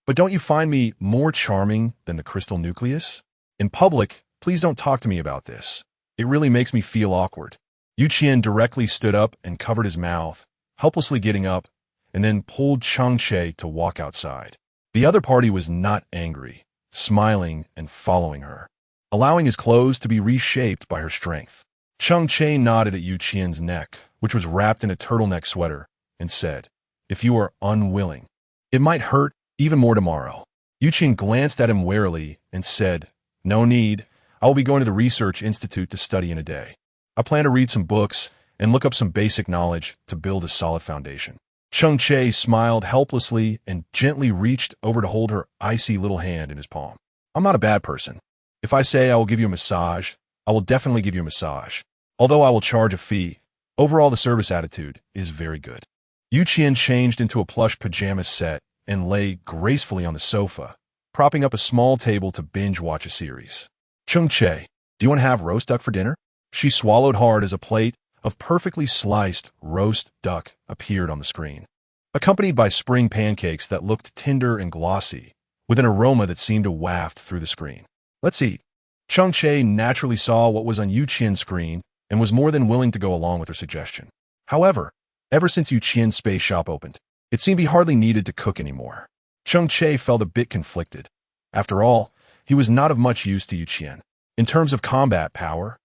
But don't you find me more charming than the crystal nucleus? In public, please don't talk to me about this. It really makes me feel awkward." Qian directly stood up and covered his mouth, helplessly getting up, and then pulled Cheng Che to walk outside. The other party was not angry, smiling and following her, allowing his clothes to be reshaped by her strength. Cheng Che nodded at Qian's neck, which was wrapped in a turtleneck sweater, and said, "If you are unwilling, it might hurt even more tomorrow." Qian glanced at him warily and said, "No need. I will be going to the research institute to study in a day. I plan to read some books and look up some basic knowledge to build a solid foundation." Cheng Che smiled helplessly and gently reached over to hold her icy little hand in his palm. "I'm not a bad person. If I say I will give you a massage, I will definitely give you a massage. Although I will charge a fee, overall the service attitude is very good." Qian changed into a plush pajama set and lay gracefully on the sofa, propping up a small table to binge-watch a series. "Cheng Che, do you want to have roast duck for dinner?" She swallowed hard as a plate of perfectly sliced roast duck appeared on the screen, accompanied by spring pancakes that looked tender and glossy, with an aroma that seemed to waft through the screen. "Let's eat." Cheng Che naturally saw what was on Qian's screen and was more than willing to go along with her suggestion. However, ever since Qian's space shop opened, it seemed he hardly needed to cook anymore. Cheng Che felt a bit conflicted. After all, he was not of much use to Qian. In terms of combat power,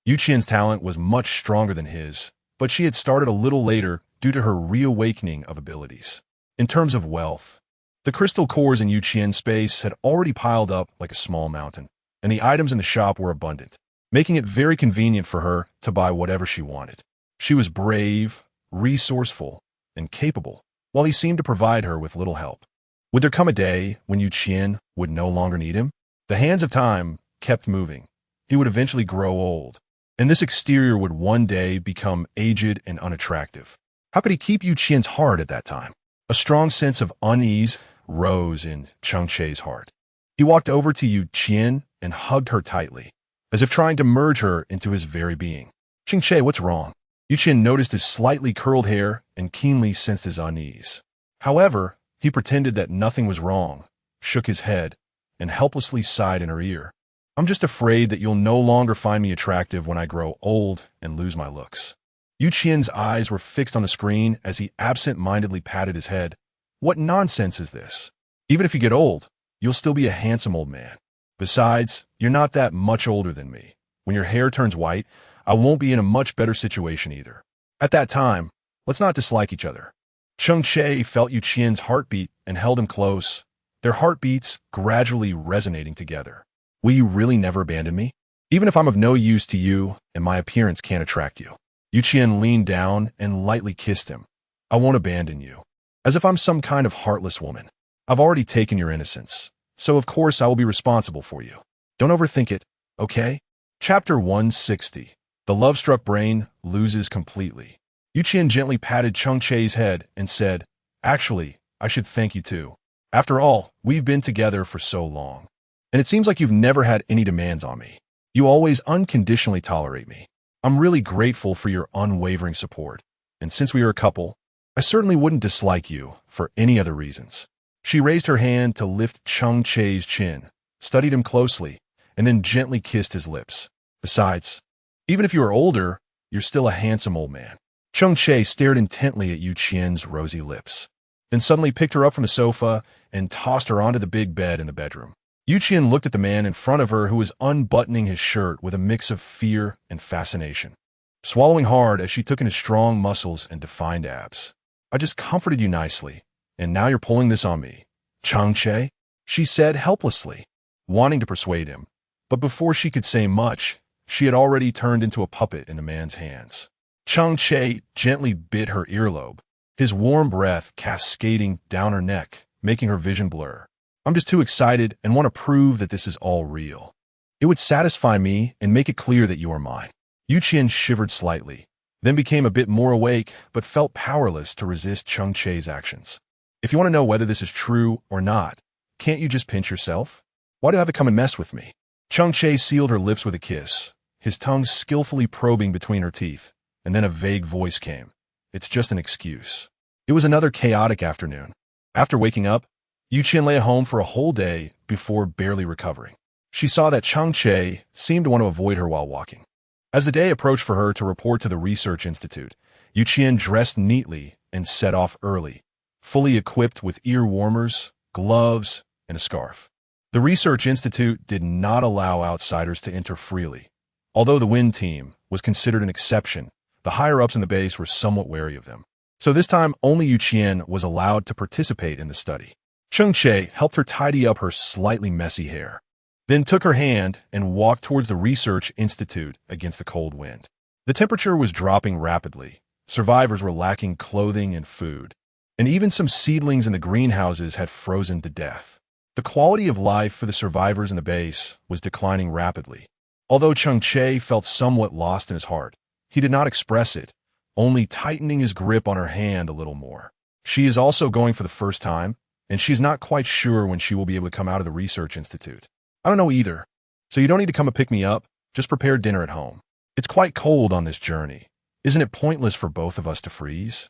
Qian's talent was much stronger than his, but she had started a little later due to her reawakening of abilities. In terms of wealth, the crystal cores in Qian's space had already piled up like a small mountain, and the items in the shop were abundant, making it very convenient for her to buy whatever she wanted. She was brave, resourceful, and capable, while he seemed to provide her with little help. Would there come a day when Qian would no longer need him? The hands of time kept moving. He would eventually grow old, and this exterior would one day become aged and unattractive. How could he keep Qian's heart at that time? A strong sense of unease rose in Cheng Che's heart. He walked over to Qian and hugged her tightly, as if trying to merge her into his very being. "Cheng Che, what's wrong?" Qian noticed his slightly curled hair and keenly sensed his unease. However, he pretended that nothing was wrong, shook his head, and helplessly sighed in her ear. "I'm just afraid that you'll no longer find me attractive when I grow old and lose my looks." Qian's eyes were fixed on the screen as he absent-mindedly patted his head. "What nonsense is this? Even if you get old, you'll still be a handsome old man. Besides, you're not that much older than me. When your hair turns white, I won't be in a much better situation either. At that time, let's not dislike each other." Cheng Che felt Qian's heartbeat and held him close, their heartbeats gradually resonating together. "Will you really never abandon me? Even if I'm of no use to you and my appearance can't attract you?" Qian leaned down and lightly kissed him. "I won't abandon you. As if I'm some kind of heartless woman. I've already taken your innocence, so of course I will be responsible for you. Don't overthink it, okay?" Chapter 160. The love-struck brain loses completely. Qian gently patted Cheng Che's head and said, Actually, I should thank you too. After all, we've been together for so long. And it seems like you've never had any demands on me. You always unconditionally tolerate me. I'm really grateful for your unwavering support. And since we are a couple, I certainly wouldn't dislike you for any other reasons. She raised her hand to lift Cheng Che's chin, studied him closely, and then gently kissed his lips. Besides, even if you are older, you're still a handsome old man. Cheng Che stared intently at Qian's rosy lips, then suddenly picked her up from the sofa and tossed her onto the big bed in the bedroom. Qian looked at the man in front of her who was unbuttoning his shirt with a mix of fear and fascination, swallowing hard as she took in his strong muscles and defined abs. I just comforted you nicely, and now you're pulling this on me. Cheng Che, she said helplessly, wanting to persuade him. But before she could say much, she had already turned into a puppet in the man's hands. Cheng Che gently bit her earlobe, his warm breath cascading down her neck, making her vision blur. I'm just too excited and want to prove that this is all real. It would satisfy me and make it clear that you are mine. Qian shivered slightly, then became a bit more awake but felt powerless to resist Cheng Che's actions. If you want to know whether this is true or not, can't you just pinch yourself? Why do you have to come and mess with me? Cheng Che sealed her lips with a kiss, his tongue skillfully probing between her teeth, and then a vague voice came. It's just an excuse. It was another chaotic afternoon. After waking up, Qian lay at home for a whole day before barely recovering. She saw that Cheng Che seemed to want to avoid her while walking. As the day approached for her to report to the research institute, Qian dressed neatly and set off early, fully equipped with ear warmers, gloves, and a scarf. The research institute did not allow outsiders to enter freely. Although the Wind team was considered an exception, the higher-ups in the base were somewhat wary of them. So this time, only Qian was allowed to participate in the study. Cheng Che helped her tidy up her slightly messy hair, then took her hand and walked towards the research institute against the cold wind. The temperature was dropping rapidly. Survivors were lacking clothing and food, and even some seedlings in the greenhouses had frozen to death. The quality of life for the survivors in the base was declining rapidly. Although Cheng Che felt somewhat lost in his heart, he did not express it, only tightening his grip on her hand a little more. She is also going for the first time, and she's not quite sure when she will be able to come out of the research institute. I don't know either, so you don't need to come and pick me up, just prepare dinner at home. It's quite cold on this journey. Isn't it pointless for both of us to freeze?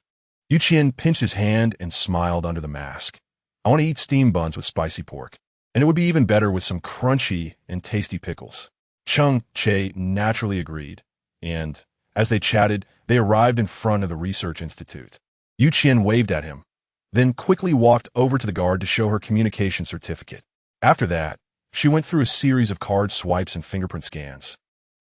Qian pinched his hand and smiled under the mask. I want to eat steamed buns with spicy pork, and it would be even better with some crunchy and tasty pickles. Cheng Che naturally agreed, and as they chatted, they arrived in front of the research institute. Qian waved at him, then quickly walked over to the guard to show her communication certificate. After that, she went through a series of card swipes and fingerprint scans.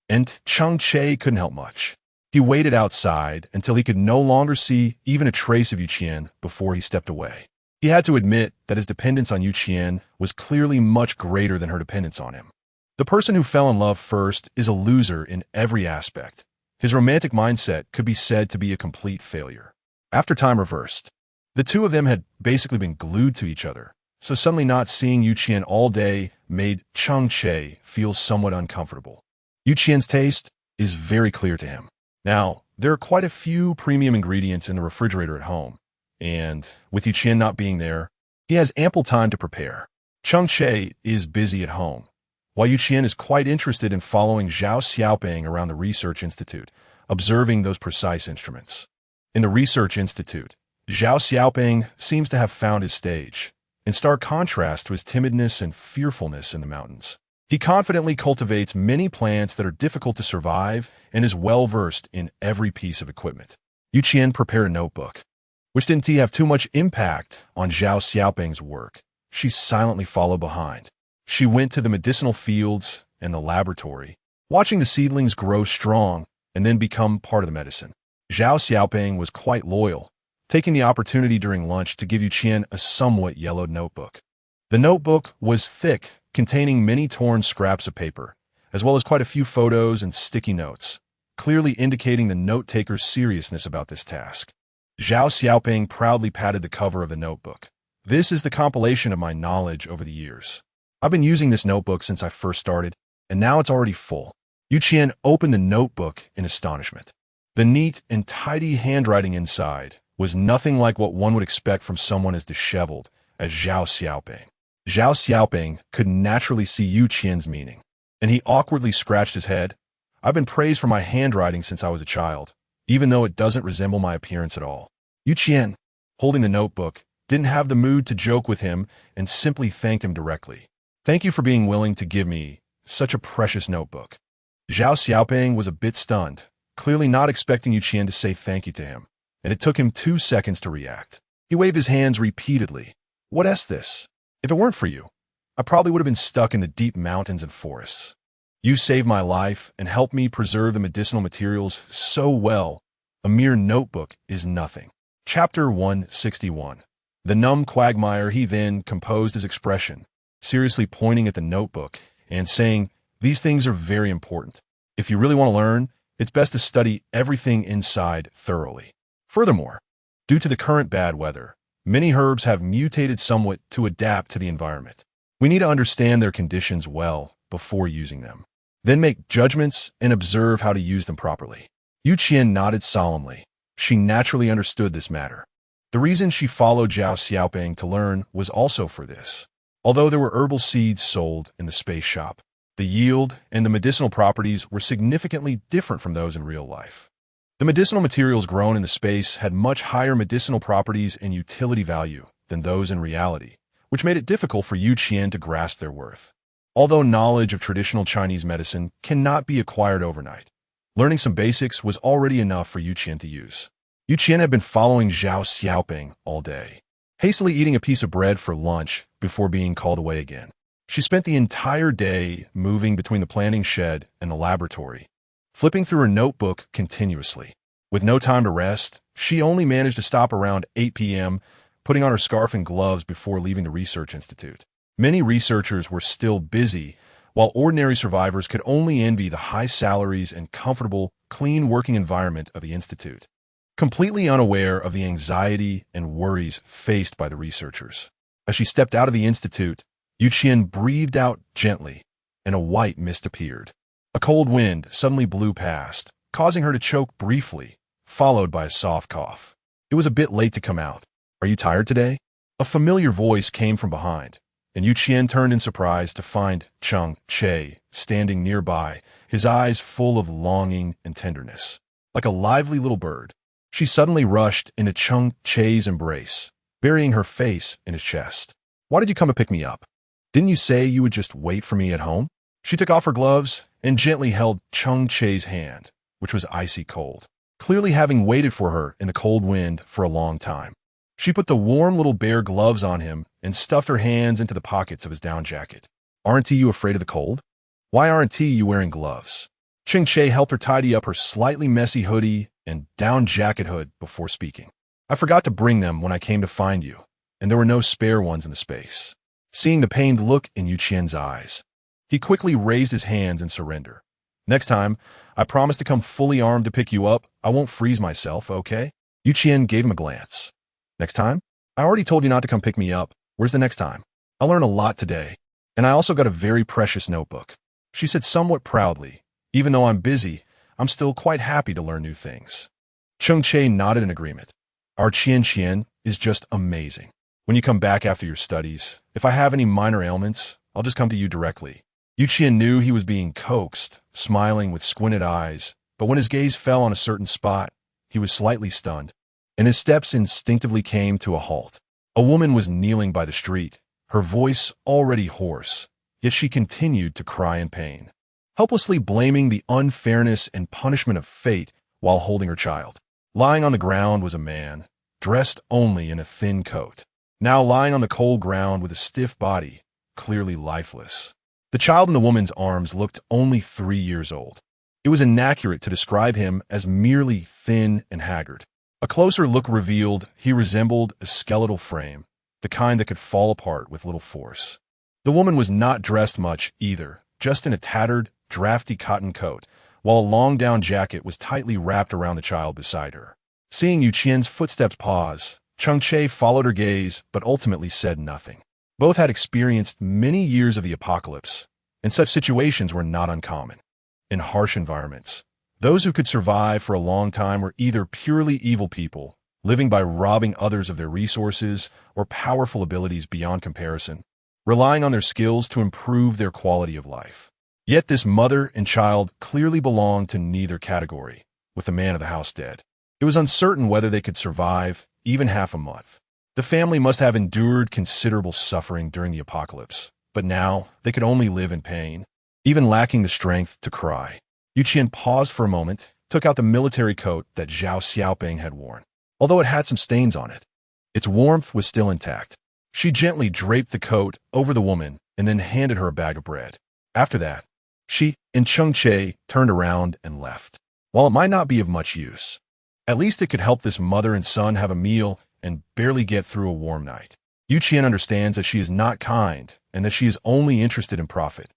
And Cheng Che couldn't help much. He waited outside until he could no longer see even a trace of Qian before he stepped away. He had to admit that his dependence on Qian was clearly much greater than her dependence on him. The person who fell in love first is a loser in every aspect. His romantic mindset could be said to be a complete failure. After time reversed, the two of them had basically been glued to each other, so suddenly not seeing Qian all day made Cheng Che feel somewhat uncomfortable. Qian's taste is very clear to him. Now, there are quite a few premium ingredients in the refrigerator at home, and with Qian not being there, he has ample time to prepare. Cheng Che is busy at home, while Qian is quite interested in following Zhao Xiaoping around the research institute, observing those precise instruments. In the research institute, Zhao Xiaoping seems to have found his stage, in stark contrast to his timidness and fearfulness in the mountains. He confidently cultivates many plants that are difficult to survive and is well-versed in every piece of equipment. Qian prepared a notebook, which didn't have too much impact on Zhao Xiaoping's work. She silently followed behind. She went to the medicinal fields and the laboratory, watching the seedlings grow strong and then become part of the medicine. Zhao Xiaoping was quite loyal, taking the opportunity during lunch to give Qian a somewhat yellowed notebook. The notebook was thick, containing many torn scraps of paper, as well as quite a few photos and sticky notes, clearly indicating the note-taker's seriousness about this task. Zhao Xiaoping proudly patted the cover of the notebook. This is the compilation of my knowledge over the years. I've been using this notebook since I first started, and now it's already full. Qian opened the notebook in astonishment. The neat and tidy handwriting inside was nothing like what one would expect from someone as disheveled as Zhao Xiaoping. Zhao Xiaoping could naturally see Yu Qian's meaning, and he awkwardly scratched his head. I've been praised for my handwriting since I was a child, even though it doesn't resemble my appearance at all. Yu Qian, holding the notebook, didn't have the mood to joke with him and simply thanked him directly. Thank you for being willing to give me such a precious notebook. Zhao Xiaoping was a bit stunned, clearly not expecting Yu Qian to say thank you to him, and it took him 2 seconds to react. He waved his hands repeatedly. What's this? If it weren't for you, I probably would have been stuck in the deep mountains and forests. You saved my life and helped me preserve the medicinal materials so well. A mere notebook is nothing. Chapter 161. The numb quagmire. He then composed his expression, seriously pointing at the notebook and saying, these things are very important. If you really want to learn, it's best to study everything inside thoroughly. Furthermore, due to the current bad weather, many herbs have mutated somewhat to adapt to the environment. We need to understand their conditions well before using them. Then make judgments and observe how to use them properly. Yu Qian nodded solemnly. She naturally understood this matter. The reason she followed Zhao Xiaoping to learn was also for this. Although there were herbal seeds sold in the space shop, the yield and the medicinal properties were significantly different from those in real life. The medicinal materials grown in the space had much higher medicinal properties and utility value than those in reality, which made it difficult for Yu Qian to grasp their worth. Although knowledge of traditional Chinese medicine cannot be acquired overnight, learning some basics was already enough for Yu Qian to use. Yu Qian had been following Zhao Xiaoping all day, hastily eating a piece of bread for lunch before being called away again. She spent the entire day moving between the planning shed and the laboratory, flipping through her notebook continuously. With no time to rest, she only managed to stop around 8 p.m., putting on her scarf and gloves before leaving the research institute. Many researchers were still busy, while ordinary survivors could only envy the high salaries and comfortable, clean working environment of the institute. Completely unaware of the anxiety and worries faced by the researchers. As she stepped out of the institute, Yu Qian breathed out gently, and a white mist appeared. A cold wind suddenly blew past, causing her to choke briefly, followed by a soft cough. It was a bit late to come out. Are you tired today? A familiar voice came from behind, and Yu Qian turned in surprise to find Cheng Che standing nearby, his eyes full of longing and tenderness. Like a lively little bird, she suddenly rushed into Cheng Che's embrace, burying her face in his chest. Why did you come to pick me up? Didn't you say you would just wait for me at home? She took off her gloves and gently held Cheng Che's hand, which was icy cold, clearly having waited for her in the cold wind for a long time. She put the warm little bear gloves on him and stuffed her hands into the pockets of his down jacket. Aren't you afraid of the cold? Why aren't you wearing gloves? Cheng Che helped her tidy up her slightly messy hoodie and down jacket hood before speaking. I forgot to bring them when I came to find you, and there were no spare ones in the space. Seeing the pained look in Yu Qian's eyes, he quickly raised his hands in surrender. Next time, I promise to come fully armed to pick you up. I won't freeze myself, okay? Yu Qian gave him a glance. Next time? I already told you not to come pick me up. Where's the next time? I'll learn a lot today. And I also got a very precious notebook. She said somewhat proudly. Even though I'm busy, I'm still quite happy to learn new things. Cheng Che nodded in agreement. Our Qian is just amazing. When you come back after your studies, if I have any minor ailments, I'll just come to you directly. Yu Qian knew he was being coaxed, smiling with squinted eyes, but when his gaze fell on a certain spot, he was slightly stunned, and his steps instinctively came to a halt. A woman was kneeling by the street, her voice already hoarse, yet she continued to cry in pain, helplessly blaming the unfairness and punishment of fate while holding her child. Lying on the ground was a man, dressed only in a thin coat, now lying on the cold ground with a stiff body, clearly lifeless. The child in the woman's arms looked only 3 years old. It was inaccurate to describe him as merely thin and haggard. A closer look revealed he resembled a skeletal frame, the kind that could fall apart with little force. The woman was not dressed much either, just in a tattered, drafty cotton coat, while a long down jacket was tightly wrapped around the child beside her. Seeing Yu Qian's footsteps pause, Cheng Che followed her gaze but ultimately said nothing. Both had experienced many years of the apocalypse, and such situations were not uncommon. In harsh environments, those who could survive for a long time were either purely evil people living by robbing others of their resources or powerful abilities beyond comparison, relying on their skills to improve their quality of life. Yet this mother and child clearly belonged to neither category, with the man of the house dead. It was uncertain whether they could survive even half a month. The family must have endured considerable suffering during the apocalypse, but now they could only live in pain, even lacking the strength to cry. Qian paused for a moment, took out the military coat that Zhao Xiaoping had worn, although it had some stains on it. Its warmth was still intact. She gently draped the coat over the woman and then handed her a bag of bread. After that, she and Cheng Che turned around and left. While it might not be of much use, at least it could help this mother and son have a meal and barely get through a warm night. Qian understands that she is not kind and that she is only interested in profit,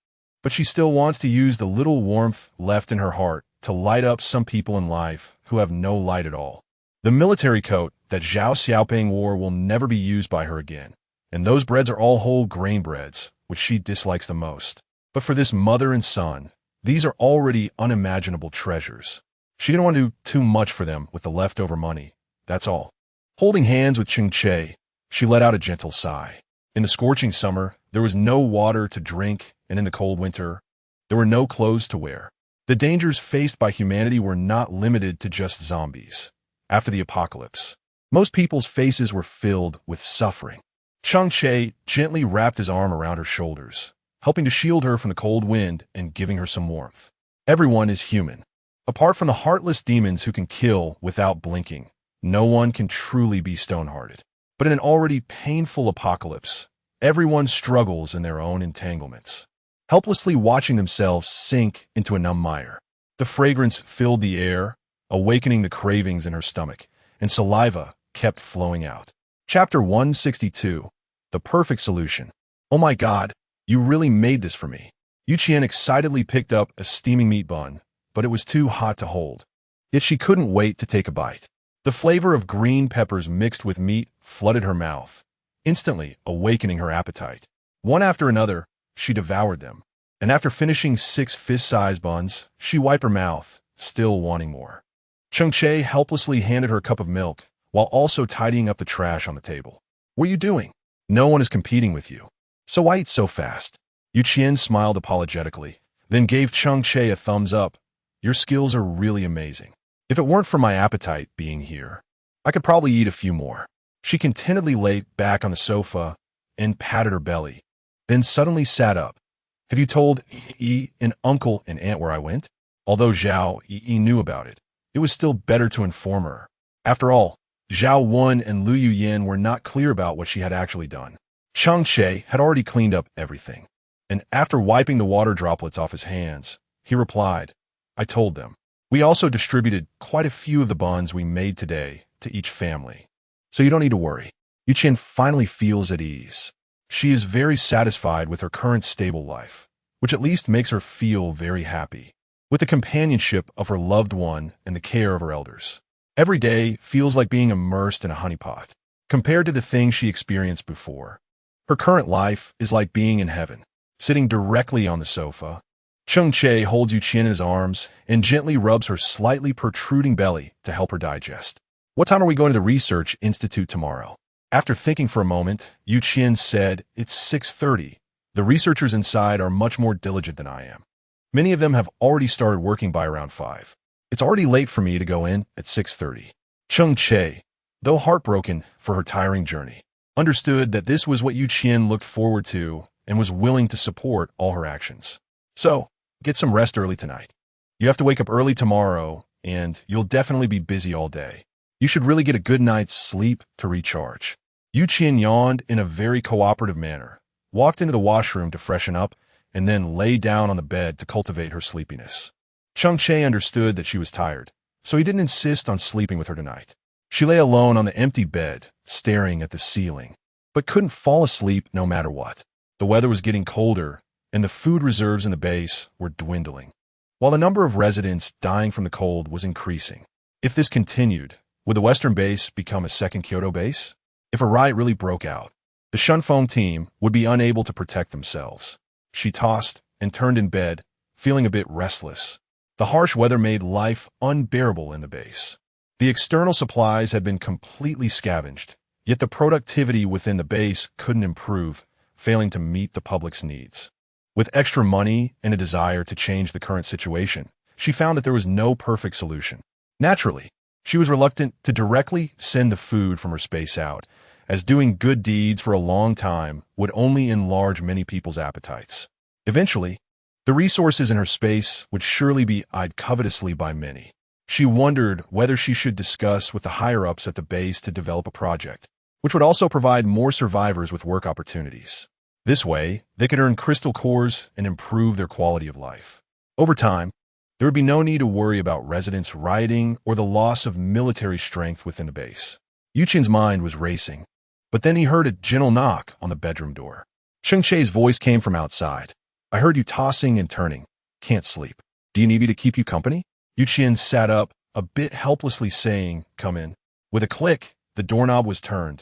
but she still wants to use the little warmth left in her heart to light up some people in life who have no light at all. The military coat that Zhao Xiaoping wore will never be used by her again, and those breads are all whole grain breads, which she dislikes the most. But for this mother and son, these are already unimaginable treasures. She didn't want to do too much for them with the leftover money, that's all. Holding hands with Cheng Che, she let out a gentle sigh. In the scorching summer, there was no water to drink, and in the cold winter, there were no clothes to wear. The dangers faced by humanity were not limited to just zombies. After the apocalypse, most people's faces were filled with suffering. Cheng Che gently wrapped his arm around her shoulders, helping to shield her from the cold wind and giving her some warmth. Everyone is human. Apart from the heartless demons who can kill without blinking, no one can truly be stone-hearted. But in an already painful apocalypse, everyone struggles in their own entanglements, helplessly watching themselves sink into a numb mire. The fragrance filled the air, awakening the cravings in her stomach, and saliva kept flowing out. Chapter 162, The Perfect Solution. Oh my God, you really made this for me. Qian excitedly picked up a steaming meat bun, but it was too hot to hold. Yet she couldn't wait to take a bite. The flavor of green peppers mixed with meat flooded her mouth, instantly awakening her appetite. One after another, she devoured them, and after finishing 6 fist-sized buns, she wiped her mouth, still wanting more. Cheng Che helplessly handed her a cup of milk, while also tidying up the trash on the table. What are you doing? No one is competing with you. So why eat so fast? Qian smiled apologetically, then gave Cheng Che a thumbs up. Your skills are really amazing. If it weren't for my appetite being here, I could probably eat a few more. She contentedly lay back on the sofa and patted her belly, then suddenly sat up. Have you told an uncle and aunt where I went? Although Zhao knew about it, it was still better to inform her. After all, Zhao Wen and Lu Yuyan were not clear about what she had actually done. Cheng Che had already cleaned up everything, and after wiping the water droplets off his hands, he replied, I told them. We also distributed quite a few of the buns we made today to each family, so you don't need to worry. Qian finally feels at ease. She is very satisfied with her current stable life, which at least makes her feel very happy, with the companionship of her loved one and the care of her elders. Every day feels like being immersed in a honeypot, compared to the things she experienced before. Her current life is like being in heaven, sitting directly on the sofa. Cheng Che holds Qian in his arms and gently rubs her slightly protruding belly to help her digest. What time are we going to the Research Institute tomorrow? After thinking for a moment, Qian said, It's 6:30. The researchers inside are much more diligent than I am. Many of them have already started working by around 5. It's already late for me to go in at 6:30. Cheng Che, though heartbroken for her tiring journey, understood that this was what Qian looked forward to and was willing to support all her actions. So, get some rest early tonight. You have to wake up early tomorrow, and you'll definitely be busy all day. You should really get a good night's sleep to recharge. Qian yawned in a very cooperative manner, walked into the washroom to freshen up, and then lay down on the bed to cultivate her sleepiness. Cheng Che understood that she was tired, so he didn't insist on sleeping with her tonight. She lay alone on the empty bed, staring at the ceiling, but couldn't fall asleep no matter what. The weather was getting colder, and the food reserves in the base were dwindling, while the number of residents dying from the cold was increasing. If this continued, would the Western base become a second Kyoto base? If a riot really broke out, the Shunfeng team would be unable to protect themselves. She tossed and turned in bed, feeling a bit restless. The harsh weather made life unbearable in the base. The external supplies had been completely scavenged, yet the productivity within the base couldn't improve, failing to meet the public's needs. With extra money and a desire to change the current situation, she found that there was no perfect solution. Naturally, she was reluctant to directly send the food from her space out, as doing good deeds for a long time would only enlarge many people's appetites. Eventually, the resources in her space would surely be eyed covetously by many. She wondered whether she should discuss with the higher-ups at the base to develop a project, which would also provide more survivors with work opportunities. This way, they could earn crystal cores and improve their quality of life. Over time, there would be no need to worry about residents rioting or the loss of military strength within the base. Qian's mind was racing, but then he heard a gentle knock on the bedroom door. Cheng Che's voice came from outside. "I heard you tossing and turning. Can't sleep. Do you need me to keep you company?" Qian sat up, a bit helplessly saying, "Come in." With a click, the doorknob was turned,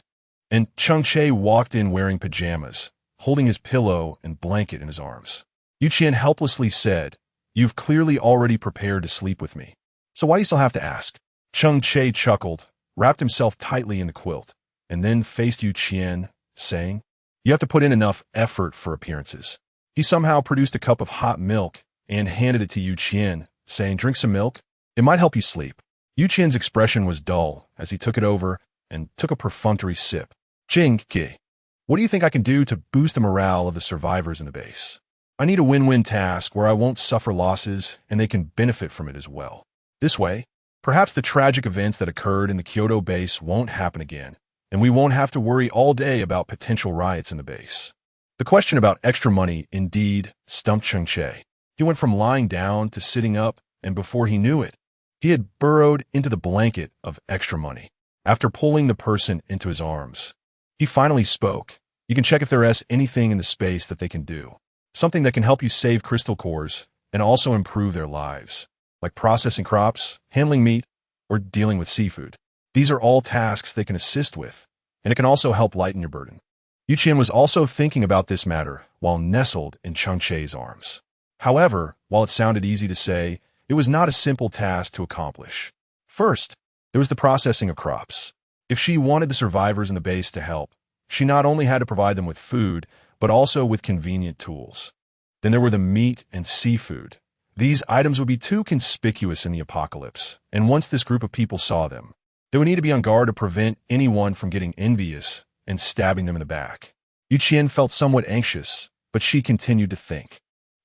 and Cheng Che walked in wearing pajamas, holding his pillow and blanket in his arms. Qian helplessly said, "You've clearly already prepared to sleep with me. So why do you still have to ask?" Cheng Che chuckled, wrapped himself tightly in the quilt, and then faced Qian, saying, "You have to put in enough effort for appearances." He somehow produced a cup of hot milk and handed it to Qian, saying, "Drink some milk. It might help you sleep." Qian's expression was dull as he took it over and took a perfunctory sip. "Cheng Che, what do you think I can do to boost the morale of the survivors in the base? I need a win-win task where I won't suffer losses and they can benefit from it as well. This way, perhaps the tragic events that occurred in the Kyoto base won't happen again, and we won't have to worry all day about potential riots in the base." The question about extra money indeed stumped Cheng Che. He went from lying down to sitting up, and before he knew it, he had burrowed into the blanket of extra money. After pulling the person into his arms, he finally spoke. "You can check if there is anything in the space that they can do. Something that can help you save crystal cores and also improve their lives, like processing crops, handling meat, or dealing with seafood. These are all tasks they can assist with, and it can also help lighten your burden." Qian was also thinking about this matter while nestled in Cheng Che's arms. However, while it sounded easy to say, it was not a simple task to accomplish. First, there was the processing of crops. If she wanted the survivors in the base to help, she not only had to provide them with food, but also with convenient tools. Then there were the meat and seafood. These items would be too conspicuous in the apocalypse, and once this group of people saw them, they would need to be on guard to prevent anyone from getting envious and stabbing them in the back. Qian felt somewhat anxious, but she continued to think.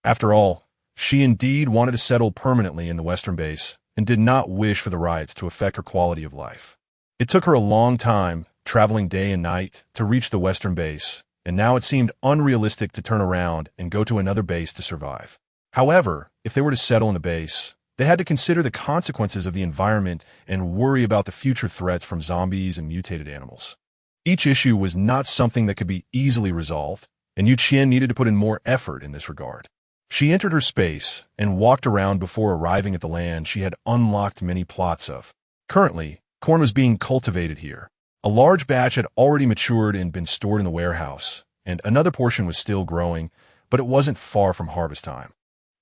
After all, she indeed wanted to settle permanently in the Western base and did not wish for the riots to affect her quality of life. It took her a long time, traveling day and night, to reach the Western base, and now it seemed unrealistic to turn around and go to another base to survive. However, if they were to settle in the base, they had to consider the consequences of the environment and worry about the future threats from zombies and mutated animals. Each issue was not something that could be easily resolved, and Qian needed to put in more effort in this regard. She entered her space and walked around before arriving at the land she had unlocked many plots of. Currently, corn was being cultivated here. A large batch had already matured and been stored in the warehouse, and another portion was still growing, but it wasn't far from harvest time.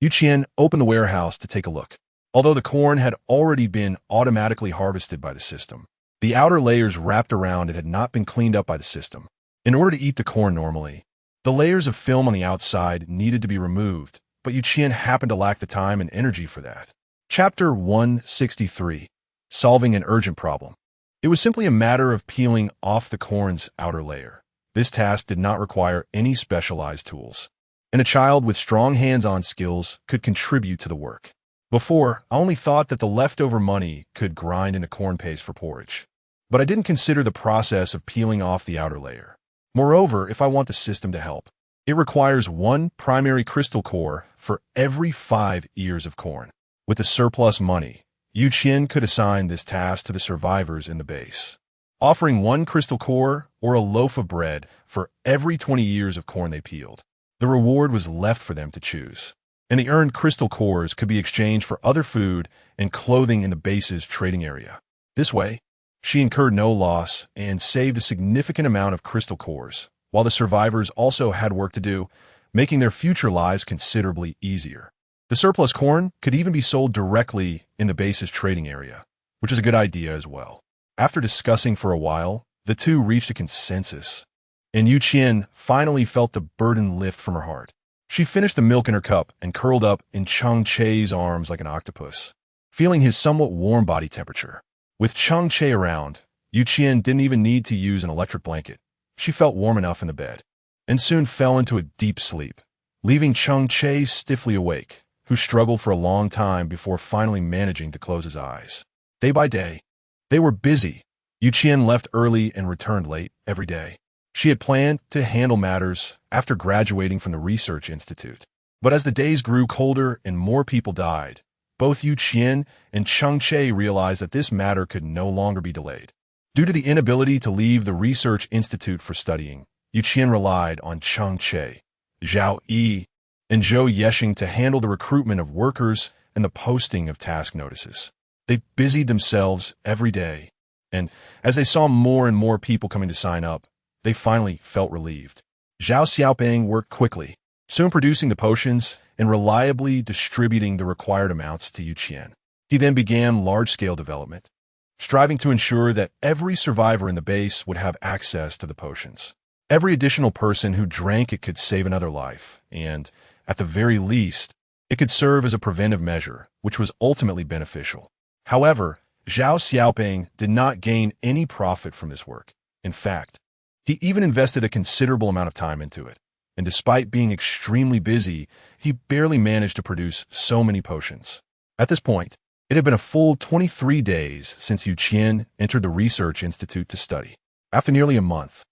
Qian opened the warehouse to take a look. Although the corn had already been automatically harvested by the system, the outer layers wrapped around it had not been cleaned up by the system. In order to eat the corn normally, the layers of film on the outside needed to be removed, but Qian happened to lack the time and energy for that. Chapter 163. Solving an urgent problem. It was simply a matter of peeling off the corn's outer layer. This task did not require any specialized tools, and a child with strong hands-on skills could contribute to the work. Before, I only thought that the leftover money could grind into corn paste for porridge, but I didn't consider the process of peeling off the outer layer. Moreover, if I want the system to help, it requires one primary crystal core for every 5 ears of corn. With the surplus money, Qian could assign this task to the survivors in the base, offering one crystal core or a loaf of bread for every 20 ears of corn they peeled. The reward was left for them to choose, and the earned crystal cores could be exchanged for other food and clothing in the base's trading area. This way, she incurred no loss and saved a significant amount of crystal cores, while the survivors also had work to do, making their future lives considerably easier. The surplus corn could even be sold directly in the base's trading area, which which is a good idea as well. After discussing for a while, the two reached a consensus, and Qian finally felt the burden lift from her heart. She finished the milk in her cup and curled up in Cheng Che's arms like an octopus, feeling his somewhat warm body temperature. With Cheng Che around, Qian didn't even need to use an electric blanket. She felt warm enough in the bed, and soon fell into a deep sleep, leaving Cheng Che stiffly awake, who struggled for a long time before finally managing to close his eyes. Day by day, they were busy. Qian left early and returned late every day. She had planned to handle matters after graduating from the research institute. But as the days grew colder and more people died, both Qian and Cheng Che realized that this matter could no longer be delayed. Due to the inability to leave the research institute for studying, Qian relied on Cheng Che, Zhao Yi, and Zhou Yexing to handle the recruitment of workers and the posting of task notices. They busied themselves every day, and as they saw more and more people coming to sign up, they finally felt relieved. Zhao Xiaoping worked quickly, soon producing the potions and reliably distributing the required amounts to Qian. He then began large-scale development, striving to ensure that every survivor in the base would have access to the potions. Every additional person who drank it could save another life, and, at the very least, it could serve as a preventive measure, which was ultimately beneficial. However, Zhao Xiaoping did not gain any profit from this work. In fact, he even invested a considerable amount of time into it, and despite being extremely busy, he barely managed to produce so many potions. At this point, it had been a full 23 days since Qian entered the research institute to study. After nearly a month,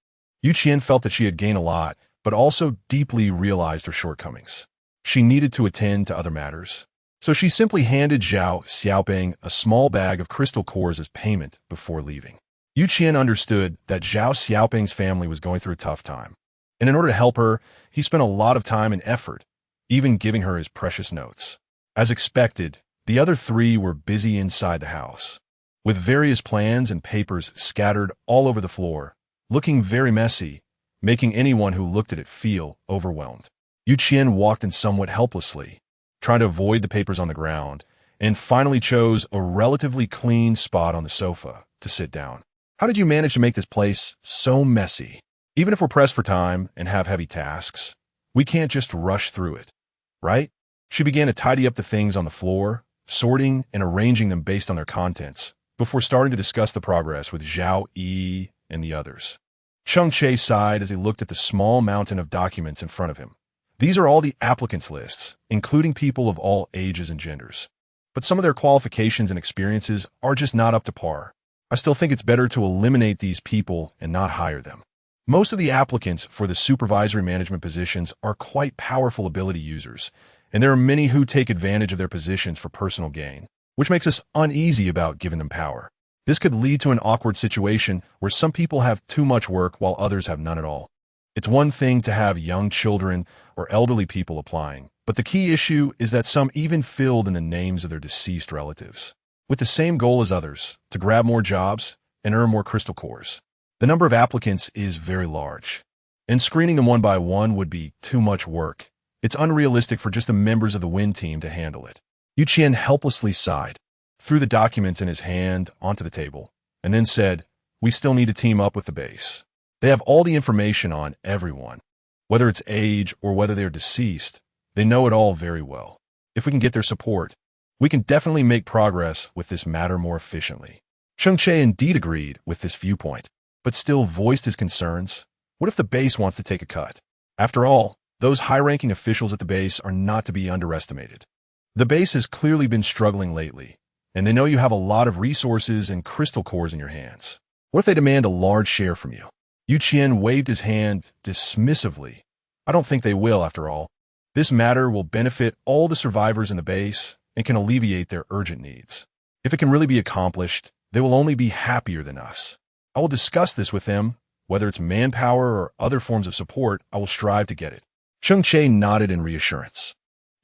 Qian felt that she had gained a lot, but also deeply realized her shortcomings. She needed to attend to other matters, so she simply handed Zhao Xiaoping a small bag of crystal cores as payment before leaving. Qian understood that Zhao Xiaoping's family was going through a tough time, and in order to help her, he spent a lot of time and effort, even giving her his precious notes. As expected, the other three were busy inside the house, with various plans and papers scattered all over the floor, looking very messy, making anyone who looked at it feel overwhelmed. Qian walked in somewhat helplessly, trying to avoid the papers on the ground, and finally chose a relatively clean spot on the sofa to sit down. How did you manage to make this place so messy? Even if we're pressed for time and have heavy tasks, we can't just rush through it, right? She began to tidy up the things on the floor, sorting and arranging them based on their contents, before starting to discuss the progress with Zhao Yi and the others. Cheng Che sighed as he looked at the small mountain of documents in front of him. These are all the applicants' lists, including people of all ages and genders. But some of their qualifications and experiences are just not up to par. I still think it's better to eliminate these people and not hire them. Most of the applicants for the supervisory management positions are quite powerful ability users, and there are many who take advantage of their positions for personal gain, which makes us uneasy about giving them power. This could lead to an awkward situation where some people have too much work while others have none at all. It's one thing to have young children or elderly people applying, but the key issue is that some even filled in the names of their deceased relatives, with the same goal as others, to grab more jobs and earn more crystal cores. The number of applicants is very large, and screening them one by one would be too much work. It's unrealistic for just the members of the WIN team to handle it. Qian helplessly sighed, threw the documents in his hand onto the table, and then said, "We still need to team up with the base. They have all the information on everyone. Whether it's age or whether they're deceased, they know it all very well. If we can get their support, we can definitely make progress with this matter more efficiently." Cheng Che indeed agreed with this viewpoint, but still voiced his concerns. What if the base wants to take a cut? After all, those high-ranking officials at the base are not to be underestimated. The base has clearly been struggling lately, and they know you have a lot of resources and crystal cores in your hands. What if they demand a large share from you? Qian waved his hand dismissively. I don't think they will, after all. This matter will benefit all the survivors in the base and can alleviate their urgent needs. If it can really be accomplished, they will only be happier than us. I will discuss this with them. Whether it's manpower or other forms of support, I will strive to get it. Cheng Che nodded in reassurance.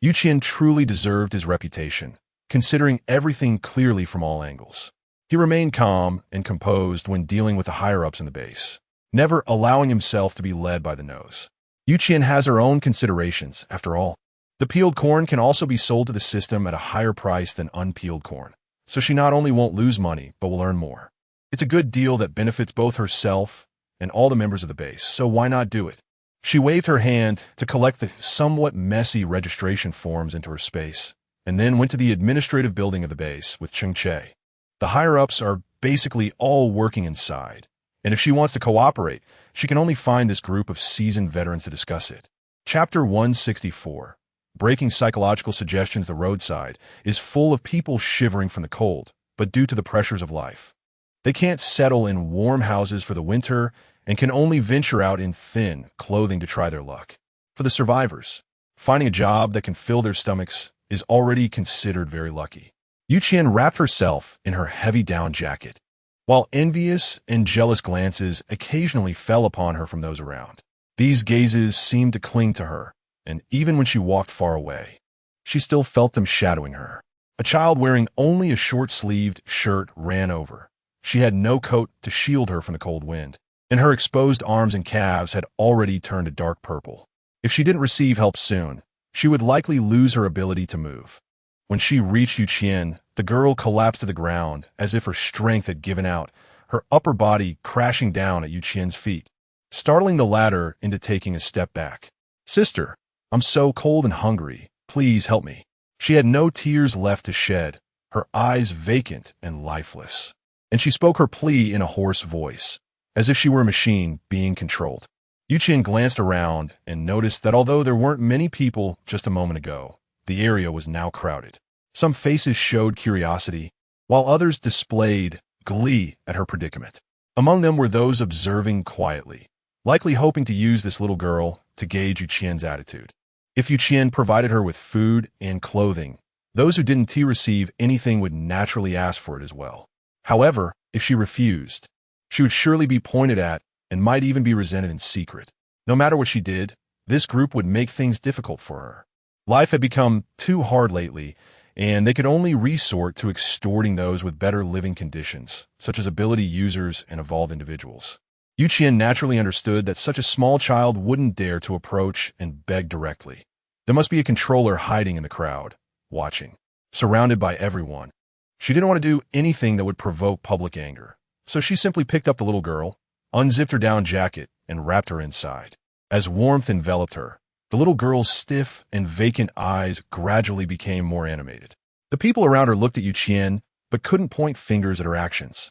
Qian truly deserved his reputation, considering everything clearly from all angles. He remained calm and composed when dealing with the higher-ups in the base, never allowing himself to be led by the nose. Qian has her own considerations, after all. The peeled corn can also be sold to the system at a higher price than unpeeled corn, so she not only won't lose money, but will earn more. It's a good deal that benefits both herself and all the members of the base, so why not do it? She waved her hand to collect the somewhat messy registration forms into her space, and then went to the administrative building of the base with Cheng Che. The higher-ups are basically all working inside, and if she wants to cooperate, she can only find this group of seasoned veterans to discuss it. Chapter 164, Breaking Psychological Suggestions. The roadside is full of people shivering from the cold, but due to the pressures of life, they can't settle in warm houses for the winter and can only venture out in thin clothing to try their luck. For the survivors, finding a job that can fill their stomachs is already considered very lucky. Qian wrapped herself in her heavy down jacket, while envious and jealous glances occasionally fell upon her from those around. These gazes seemed to cling to her, and even when she walked far away, she still felt them shadowing her. A child wearing only a short-sleeved shirt ran over. She had no coat to shield her from the cold wind, and her exposed arms and calves had already turned a dark purple. If she didn't receive help soon, she would likely lose her ability to move. When she reached Qian, the girl collapsed to the ground as if her strength had given out, her upper body crashing down at Qian's feet, startling the latter into taking a step back. "Sister, I'm so cold and hungry. Please help me." She had no tears left to shed, her eyes vacant and lifeless, and she spoke her plea in a hoarse voice, as if she were a machine being controlled. Qian glanced around and noticed that although there weren't many people just a moment ago, the area was now crowded. Some faces showed curiosity, while others displayed glee at her predicament. Among them were those observing quietly, likely hoping to use this little girl to gauge Qian's attitude. If Qian provided her with food and clothing, those who didn't receive anything would naturally ask for it as well. However, if she refused, she would surely be pointed at and might even be resented in secret. No matter what she did, this group would make things difficult for her. Life had become too hard lately, and they could only resort to extorting those with better living conditions, such as ability users and evolved individuals. Qian naturally understood that such a small child wouldn't dare to approach and beg directly. There must be a controller hiding in the crowd, watching, surrounded by everyone. She didn't want to do anything that would provoke public anger, so she simply picked up the little girl, unzipped her down jacket, and wrapped her inside. As warmth enveloped her, the little girl's stiff and vacant eyes gradually became more animated. The people around her looked at Qian, but couldn't point fingers at her actions.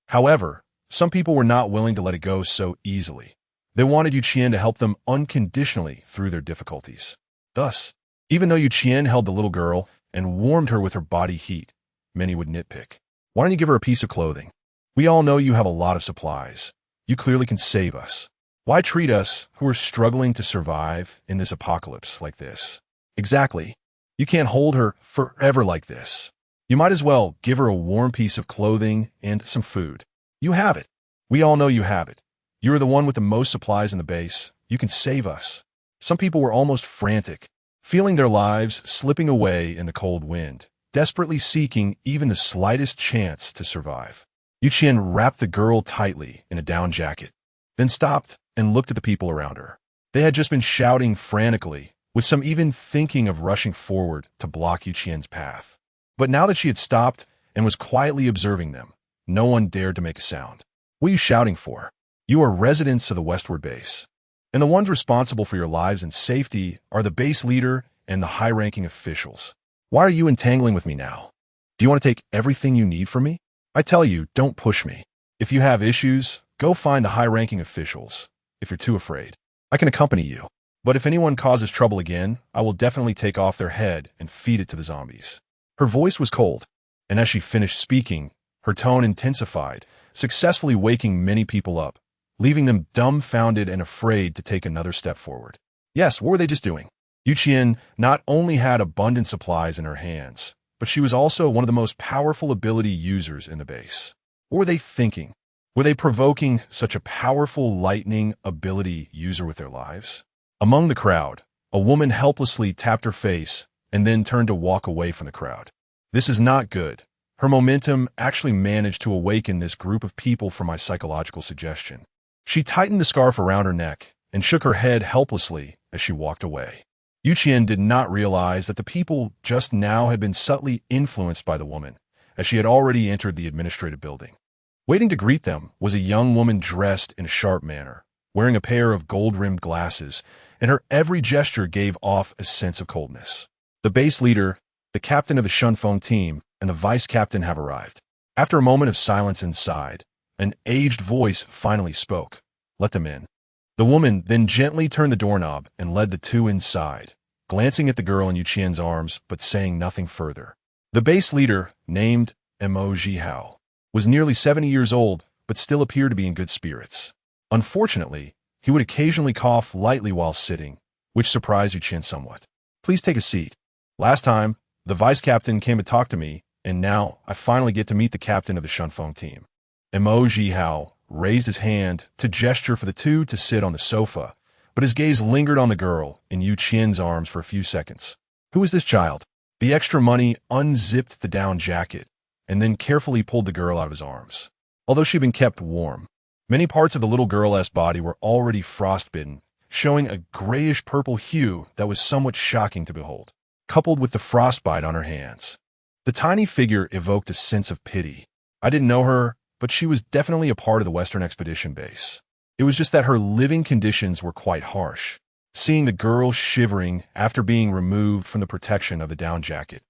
However, some people were not willing to let it go so easily. They wanted Qian to help them unconditionally through their difficulties. Thus, even though Qian held the little girl and warmed her with her body heat, many would nitpick. "Why don't you give her a piece of clothing? We all know you have a lot of supplies. You clearly can save us. Why treat us, who are struggling to survive in this apocalypse, like this?" "Exactly. You can't hold her forever like this. You might as well give her a warm piece of clothing and some food. You have it. We all know you have it. You are the one with the most supplies in the base. You can save us." Some people were almost frantic, feeling their lives slipping away in the cold wind, desperately seeking even the slightest chance to survive. Qian wrapped the girl tightly in a down jacket, then stopped and looked at the people around her. They had just been shouting frantically, with some even thinking of rushing forward to block Qian's path. But now that she had stopped and was quietly observing them, no one dared to make a sound. "What are you shouting for? You are residents of the westward base, and the ones responsible for your lives and safety are the base leader and the high-ranking officials. Why are you entangling with me now? Do you want to take everything you need from me? I tell you, don't push me. If you have issues, go find the high-ranking officials. If you're too afraid, I can accompany you. But if anyone causes trouble again, I will definitely take off their head and feed it to the zombies." Her voice was cold, and as she finished speaking, her tone intensified, successfully waking many people up, leaving them dumbfounded and afraid to take another step forward. Yes, what were they just doing? Qian not only had abundant supplies in her hands, but she was also one of the most powerful ability users in the base. What were they thinking? Were they provoking such a powerful lightning ability user with their lives? Among the crowd, a woman helplessly tapped her face and then turned to walk away from the crowd. This is not good. Her momentum actually managed to awaken this group of people for my psychological suggestion. She tightened the scarf around her neck and shook her head helplessly as she walked away. Qian did not realize that the people just now had been subtly influenced by the woman, as she had already entered the administrative building. Waiting to greet them was a young woman dressed in a sharp manner, wearing a pair of gold-rimmed glasses, and her every gesture gave off a sense of coldness. The base leader, the captain of the Shunfeng team, and the vice captain have arrived. After a moment of silence inside, an aged voice finally spoke. "Let them in." The woman then gently turned the doorknob and led the two inside, glancing at the girl in Qian's arms but saying nothing further. The base leader, named Mo Zhihao, was nearly 70 years old but still appeared to be in good spirits. Unfortunately, he would occasionally cough lightly while sitting, which surprised Qian somewhat. "Please take a seat. Last time, the vice captain came to talk to me, and now I finally get to meet the captain of the Shunfeng team." Mo Zhihao raised his hand to gesture for the two to sit on the sofa, but his gaze lingered on the girl in Qian's arms for a few seconds. "Who is this child?" The extra money unzipped the down jacket and then carefully pulled the girl out of his arms. Although she had been kept warm, many parts of the little girl's body were already frostbitten, showing a grayish-purple hue that was somewhat shocking to behold, coupled with the frostbite on her hands. The tiny figure evoked a sense of pity. I didn't know her, but she was definitely a part of the Western Expedition base. It was just that her living conditions were quite harsh. Seeing the girl shivering after being removed from the protection of the down jacket,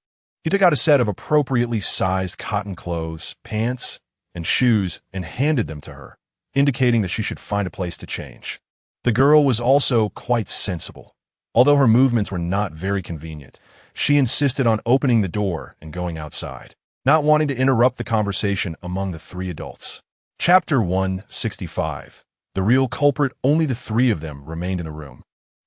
he took out a set of appropriately sized cotton clothes, pants, and shoes and handed them to her, indicating that she should find a place to change. The girl was also quite sensible. Although her movements were not very convenient, she insisted on opening the door and going outside, not wanting to interrupt the conversation among the three adults. Chapter 165. The real culprit. Only the three of them remained in the room,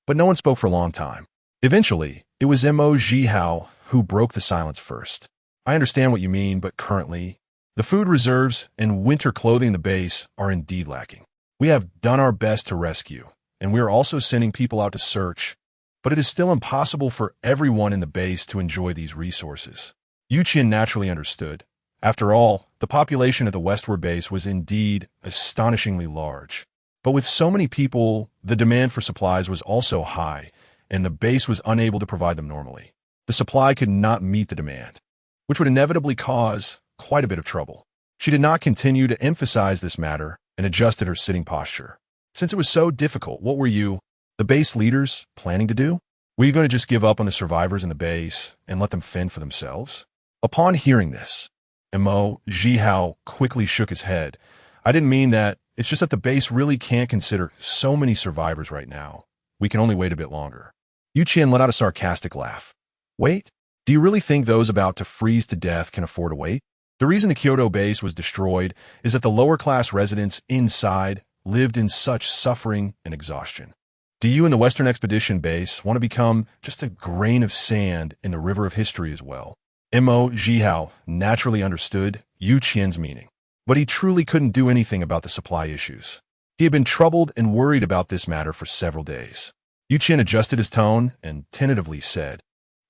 but no one spoke for a long time. Eventually, it was Mo Zhihao who broke the silence first. "I understand what you mean, but currently, the food reserves and winter clothing in the base are indeed lacking. We have done our best to rescue, and we are also sending people out to search, but it is still impossible for everyone in the base to enjoy these resources." Qian naturally understood. After all, the population of the westward base was indeed astonishingly large. But with so many people, the demand for supplies was also high, and the base was unable to provide them normally. The supply could not meet the demand, which would inevitably cause quite a bit of trouble. She did not continue to emphasize this matter and adjusted her sitting posture. Since it was so difficult, what were you, the base leaders, planning to do? Were you going to just give up on the survivors in the base and let them fend for themselves? Upon hearing this, Mo Zhihao quickly shook his head. "I didn't mean that. It's just that the base really can't consider so many survivors right now. We can only wait a bit longer." Qian let out a sarcastic laugh. "Wait? Do you really think those about to freeze to death can afford to wait? The reason the Kyoto base was destroyed is that the lower-class residents inside lived in such suffering and exhaustion. Do you and the Western Expedition base want to become just a grain of sand in the river of history as well?" Mo Zhihao naturally understood Qian's meaning, but he truly couldn't do anything about the supply issues. He had been troubled and worried about this matter for several days. Qian adjusted his tone and tentatively said,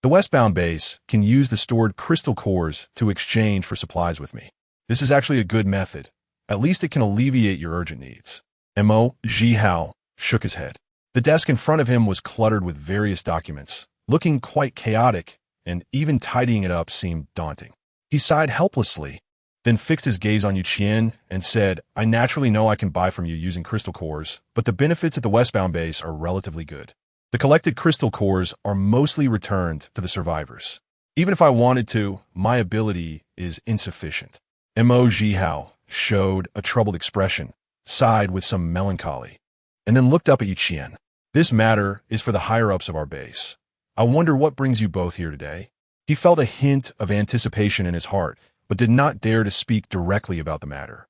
"The westbound base can use the stored crystal cores to exchange for supplies with me. This is actually a good method. At least it can alleviate your urgent needs." Mo Zhihao shook his head. The desk in front of him was cluttered with various documents, looking quite chaotic, and even tidying it up seemed daunting. He sighed helplessly, then fixed his gaze on Qian and said, "I naturally know I can buy from you using crystal cores, but the benefits at the westbound base are relatively good. The collected crystal cores are mostly returned to the survivors. Even if I wanted to, my ability is insufficient." Mo Zhihao showed a troubled expression, sighed with some melancholy, and then looked up at Qian. "This matter is for the higher-ups of our base. I wonder what brings you both here today?" He felt a hint of anticipation in his heart, but did not dare to speak directly about the matter,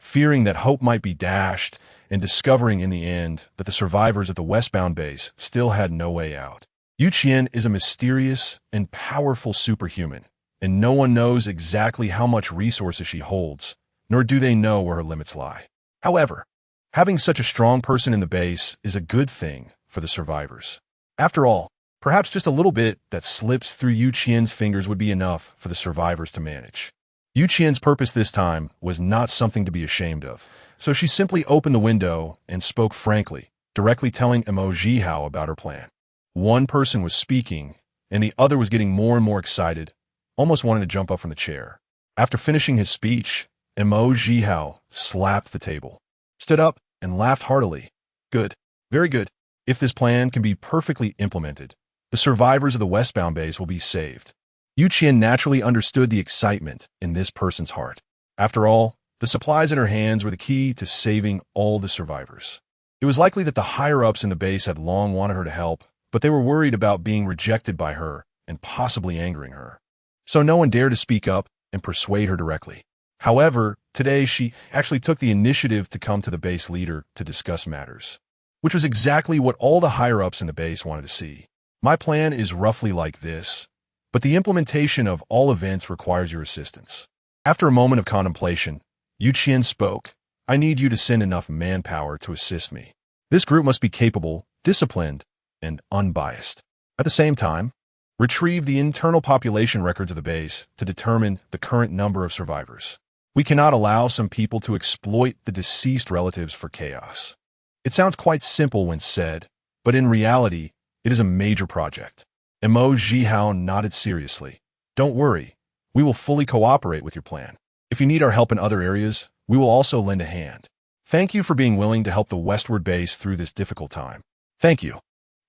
fearing that hope might be dashed and discovering in the end that the survivors at the westbound base still had no way out. Qian is a mysterious and powerful superhuman, and no one knows exactly how much resources she holds, nor do they know where her limits lie. However, having such a strong person in the base is a good thing for the survivors. After all, perhaps just a little bit that slips through Qian's fingers would be enough for the survivors to manage. Qian's purpose this time was not something to be ashamed of, so she simply opened the window and spoke frankly, directly telling Mo Zhihao about her plan. One person was speaking, and the other was getting more and more excited, almost wanting to jump up from the chair. After finishing his speech, Mo Zhihao slapped the table, stood up, and laughed heartily. Good. Very good. If this plan can be perfectly implemented, the survivors of the westbound base will be saved. Yu Qian naturally understood the excitement in this person's heart. After all, the supplies in her hands were the key to saving all the survivors. It was likely that the higher-ups in the base had long wanted her to help, but they were worried about being rejected by her and possibly angering her. So no one dared to speak up and persuade her directly. However, today she actually took the initiative to come to the base leader to discuss matters, which was exactly what all the higher-ups in the base wanted to see. My plan is roughly like this, but the implementation of all events requires your assistance. After a moment of contemplation, Yu Qian spoke. I need you to send enough manpower to assist me. This group must be capable, disciplined, and unbiased. At the same time, retrieve the internal population records of the base to determine the current number of survivors. We cannot allow some people to exploit the deceased relatives for chaos. It sounds quite simple when said, but in reality, it is a major project. Mo Zhihao nodded seriously. Don't worry, we will fully cooperate with your plan. If you need our help in other areas, we will also lend a hand. Thank you for being willing to help the westward base through this difficult time. Thank you.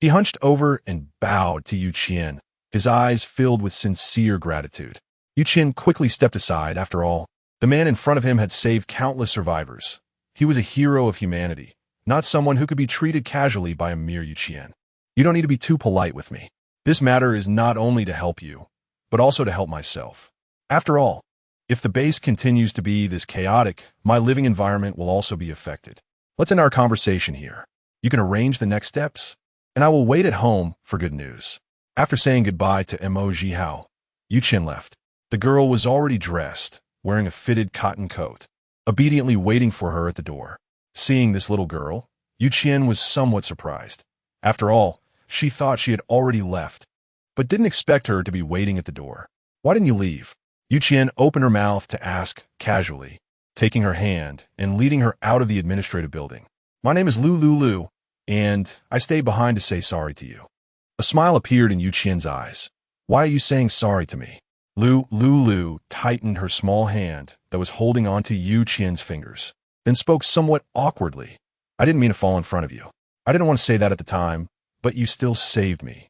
He hunched over and bowed to Yu Qian, his eyes filled with sincere gratitude. Yu Qian quickly stepped aside. After all, the man in front of him had saved countless survivors. He was a hero of humanity, not someone who could be treated casually by a mere Yu Qian. You don't need to be too polite with me. This matter is not only to help you, but also to help myself. After all, if the base continues to be this chaotic, my living environment will also be affected. Let's end our conversation here. You can arrange the next steps, and I will wait at home for good news. After saying goodbye to Mo Zhihao, Yu Qian left. The girl was already dressed, wearing a fitted cotton coat, obediently waiting for her at the door. Seeing this little girl, Yu Qian was somewhat surprised. After all, she thought she had already left, but didn't expect her to be waiting at the door. Why didn't you leave? Yu Qian opened her mouth to ask casually, taking her hand and leading her out of the administrative building. My name is Lu, and I stayed behind to say sorry to you. A smile appeared in Yu Qian's eyes. Why are you saying sorry to me? Lu tightened her small hand that was holding onto Yu Qian's fingers, then spoke somewhat awkwardly. I didn't mean to fall in front of you. I didn't want to say that at the time, but you still saved me.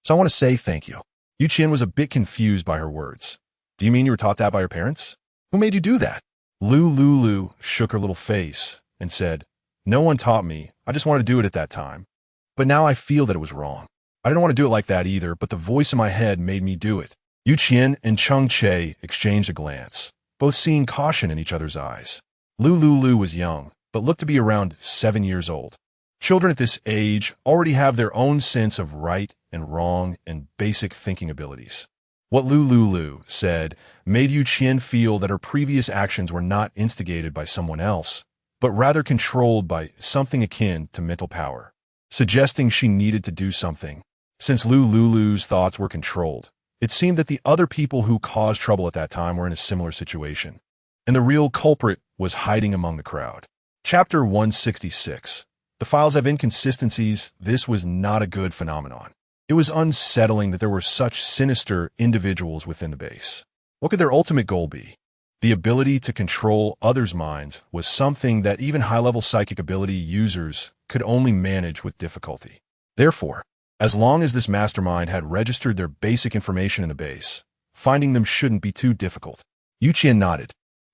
So I want to say thank you. Yu Qian was a bit confused by her words. Do you mean you were taught that by your parents? Who made you do that? Lu shook her little face and said, No one taught me. I just wanted to do it at that time. But now I feel that it was wrong. I didn't want to do it like that either, but the voice in my head made me do it. Yu Qian and Cheng Che exchanged a glance, both seeing caution in each other's eyes. Lu was young, but looked to be around 7 years old. Children at this age already have their own sense of right and wrong and basic thinking abilities. What Lu said made Yu Qian feel that her previous actions were not instigated by someone else, but rather controlled by something akin to mental power, suggesting she needed to do something. Since Lu's thoughts were controlled, it seemed that the other people who caused trouble at that time were in a similar situation, and the real culprit was hiding among the crowd. Chapter 166. The files have inconsistencies. This was not a good phenomenon. It was unsettling that there were such sinister individuals within the base. What could their ultimate goal be? The ability to control others' minds was something that even high-level psychic ability users could only manage with difficulty. Therefore, as long as this mastermind had registered their basic information in the base, finding them shouldn't be too difficult. Yu Qian nodded,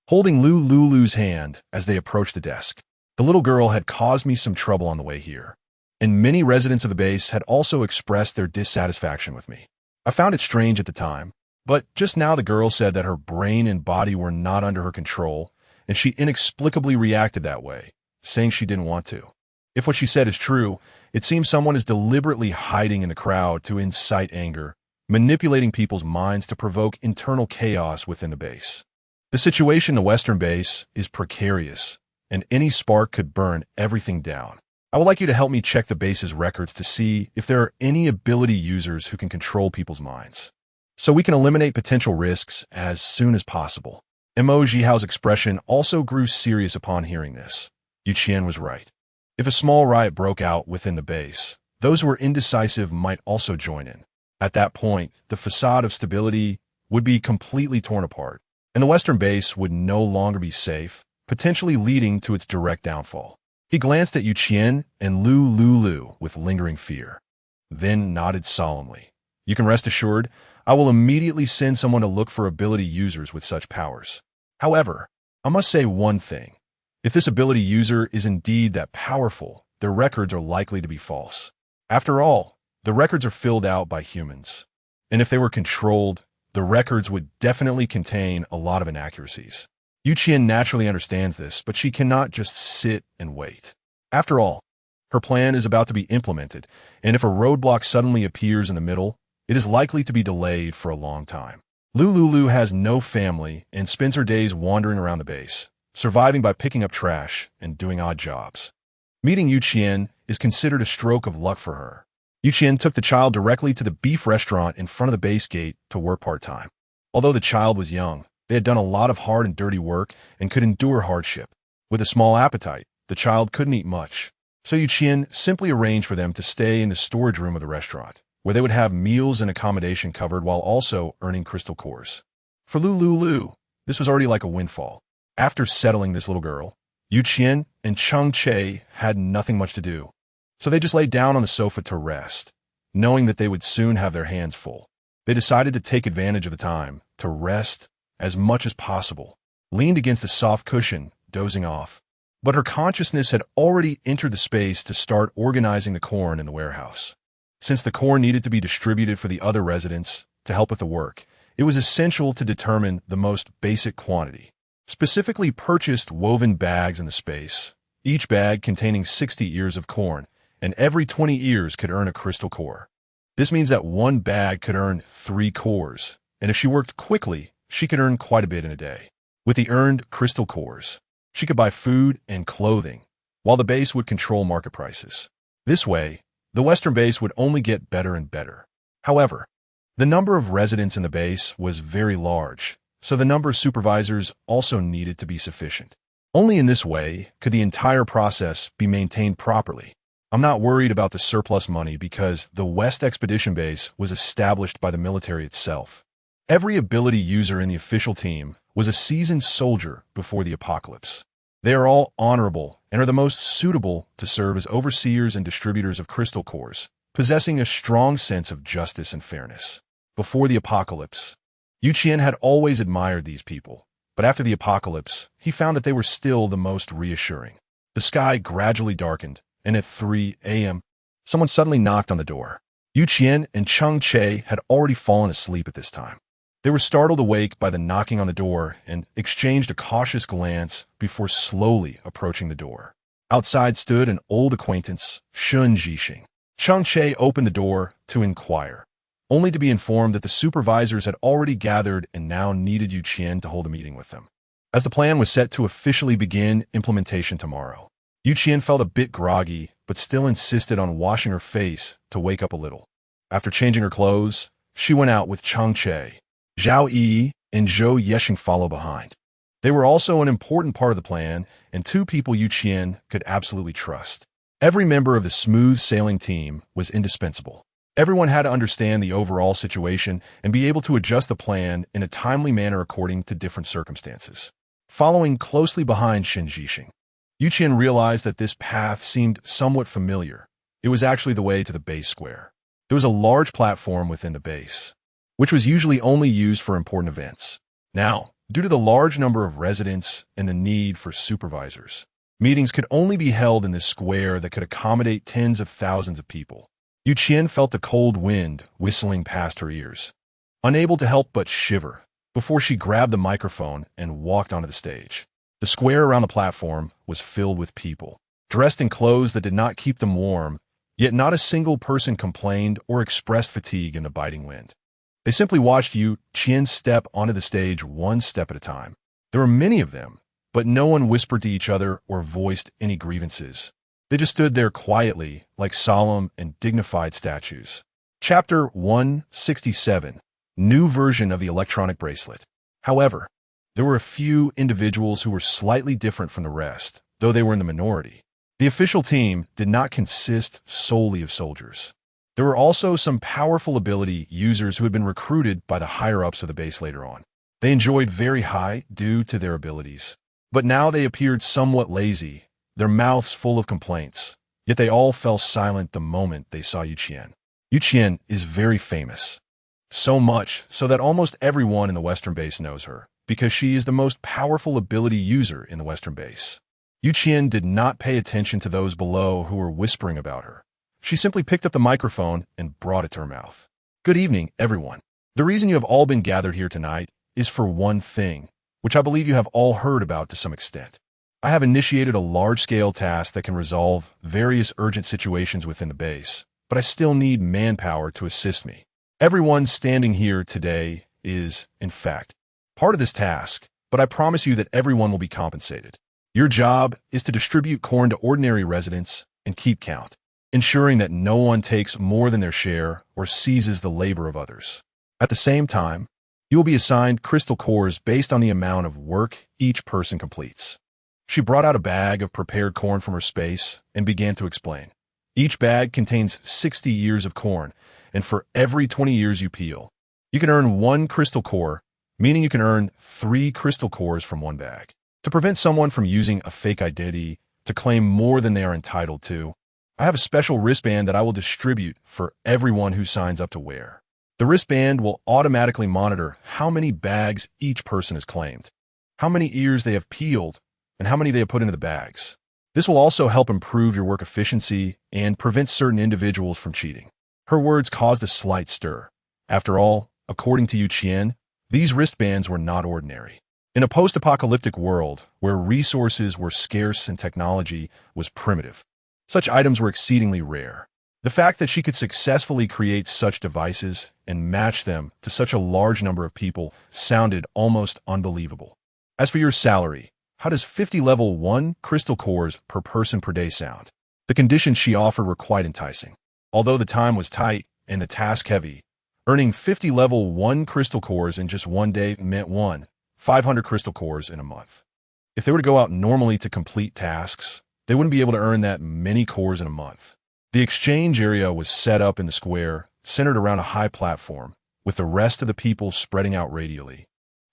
holding Lu's hand as they approached the desk. The little girl had caused me some trouble on the way here, and many residents of the base had also expressed their dissatisfaction with me. I found it strange at the time, but just now the girl said that her brain and body were not under her control, and she inexplicably reacted that way, saying she didn't want to. If what she said is true, it seems someone is deliberately hiding in the crowd to incite anger, manipulating people's minds to provoke internal chaos within the base. The situation in the western base is precarious, and any spark could burn everything down. I would like you to help me check the base's records to see if there are any ability users who can control people's minds, so we can eliminate potential risks as soon as possible. Mo Zhihao's expression also grew serious upon hearing this. Yu Qian was right. If a small riot broke out within the base, those who were indecisive might also join in. At that point, the facade of stability would be completely torn apart. and the western base would no longer be safe, potentially leading to its direct downfall. He glanced at Qian and Lu with lingering fear, then nodded solemnly. You can rest assured, I will immediately send someone to look for ability users with such powers. However, I must say one thing. If this ability user is indeed that powerful, their records are likely to be false. After all, the records are filled out by humans. And if they were controlled, the records would definitely contain a lot of inaccuracies. Qian naturally understands this, but she cannot just sit and wait. After all, her plan is about to be implemented, and if a roadblock suddenly appears in the middle, it is likely to be delayed for a long time. Lu has no family and spends her days wandering around the base, surviving by picking up trash and doing odd jobs. Meeting Qian is considered a stroke of luck for her. Qian took the child directly to the beef restaurant in front of the base gate to work part-time. Although the child was young, they had done a lot of hard and dirty work and could endure hardship. With a small appetite, the child couldn't eat much. So Qian simply arranged for them to stay in the storage room of the restaurant, where they would have meals and accommodation covered while also earning crystal cores. For Lu, this was already like a windfall. After settling this little girl, Qian and Cheng Che had nothing much to do. So they just laid down on the sofa to rest, knowing that they would soon have their hands full. They decided to take advantage of the time to rest as much as possible, leaned against a soft cushion, dozing off. But her consciousness had already entered the space to start organizing the corn in the warehouse. Since the corn needed to be distributed for the other residents to help with the work, it was essential to determine the most basic quantity. Specifically purchased woven bags in the space, each bag containing 60 ears of corn, and every 20 ears could earn a crystal core. This means that one bag could earn 3 cores, and if she worked quickly, she could earn quite a bit in a day. With the earned crystal cores, she could buy food and clothing, while the base would control market prices. This way, the western base would only get better and better. However, the number of residents in the base was very large, so the number of supervisors also needed to be sufficient. Only in this way could the entire process be maintained properly. I'm not worried about the surplus money because the West Expedition Base was established by the military itself. Every ability user in the official team was a seasoned soldier before the apocalypse. They are all honorable and are the most suitable to serve as overseers and distributors of crystal cores, possessing a strong sense of justice and fairness. Before the apocalypse, Qian had always admired these people, but after the apocalypse, he found that they were still the most reassuring. The sky gradually darkened, and at 3 a.m., someone suddenly knocked on the door. Qian and Cheng Che had already fallen asleep at this time. They were startled awake by the knocking on the door and exchanged a cautious glance before slowly approaching the door. Outside stood an old acquaintance, Shun Jixing. Cheng Che opened the door to inquire, only to be informed that the supervisors had already gathered and now needed Qian to hold a meeting with them, as the plan was set to officially begin implementation tomorrow. Qian felt a bit groggy, but still insisted on washing her face to wake up a little. After changing her clothes, she went out with Cheng Che. Zhao Yi and Zhou Yexing followed behind. They were also an important part of the plan, and 2 people Qian could absolutely trust. Every member of the smooth sailing team was indispensable. Everyone had to understand the overall situation and be able to adjust the plan in a timely manner according to different circumstances. Following closely behind Shen Jixing, Qian realized that this path seemed somewhat familiar. It was actually the way to the base square. There was a large platform within the base, which was usually only used for important events. Now, due to the large number of residents and the need for supervisors, meetings could only be held in this square that could accommodate tens of thousands of people. Qian felt the cold wind whistling past her ears, unable to help but shiver, before she grabbed the microphone and walked onto the stage. The square around the platform was filled with people, dressed in clothes that did not keep them warm, yet not a single person complained or expressed fatigue in the biting wind. They simply watched Qian step onto the stage one step at a time. There were many of them, but no one whispered to each other or voiced any grievances. They just stood there quietly, like solemn and dignified statues. Chapter 167, New Version of the Electronic Bracelet. However, there were a few individuals who were slightly different from the rest, though they were in the minority. The official team did not consist solely of soldiers. There were also some powerful ability users who had been recruited by the higher-ups of the base later on. They enjoyed very high due to their abilities. But now they appeared somewhat lazy, their mouths full of complaints. Yet they all fell silent the moment they saw Qian. Qian is very famous. So much so that almost everyone in the Western base knows her, because she is the most powerful ability user in the Western base. Qian did not pay attention to those below who were whispering about her. She simply picked up the microphone and brought it to her mouth. Good evening, everyone. The reason you have all been gathered here tonight is for one thing, which I believe you have all heard about to some extent. I have initiated a large-scale task that can resolve various urgent situations within the base, but I still need manpower to assist me. Everyone standing here today is, in fact, part of this task, but I promise you that everyone will be compensated. Your job is to distribute corn to ordinary residents and keep count, ensuring that no one takes more than their share or seizes the labor of others. At the same time, you will be assigned crystal cores based on the amount of work each person completes. She brought out a bag of prepared corn from her space and began to explain. Each bag contains 60 years of corn, and for every 20 years you peel, you can earn 1 crystal core, meaning you can earn 3 crystal cores from 1 bag. To prevent someone from using a fake identity to claim more than they are entitled to, I have a special wristband that I will distribute for everyone who signs up to wear. The wristband will automatically monitor how many bags each person has claimed, how many ears they have peeled, and how many they have put into the bags. This will also help improve your work efficiency and prevent certain individuals from cheating. Her words caused a slight stir. After all, according to Qian, these wristbands were not ordinary. In a post-apocalyptic world where resources were scarce and technology was primitive, such items were exceedingly rare. The fact that she could successfully create such devices and match them to such a large number of people sounded almost unbelievable. As for your salary, how does 50 level 1 crystal cores per person per day sound? The conditions she offered were quite enticing. Although the time was tight and the task heavy, earning 50 level 1 crystal cores in just one day meant 500 crystal cores in a month. If they were to go out normally to complete tasks, they wouldn't be able to earn that many cores in a month. The exchange area was set up in the square, centered around a high platform, with the rest of the people spreading out radially.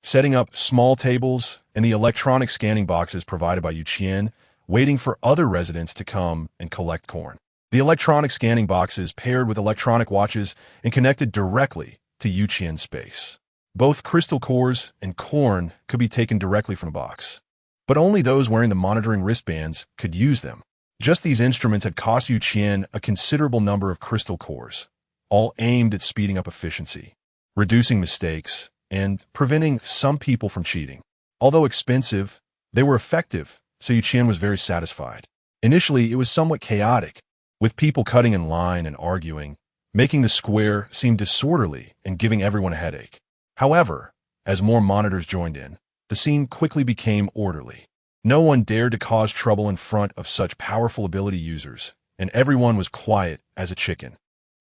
Setting up small tables and the electronic scanning boxes provided by Qian, waiting for other residents to come and collect corn. The electronic scanning boxes paired with electronic watches and connected directly to Qian's space. Both crystal cores and corn could be taken directly from the box, but only those wearing the monitoring wristbands could use them. Just these instruments had cost Qian a considerable number of crystal cores, all aimed at speeding up efficiency, reducing mistakes, and preventing some people from cheating. Although expensive, they were effective, so Qian was very satisfied. Initially, it was somewhat chaotic, with people cutting in line and arguing, making the square seem disorderly and giving everyone a headache. However, as more monitors joined in, the scene quickly became orderly. No one dared to cause trouble in front of such powerful ability users, and everyone was quiet as a chicken.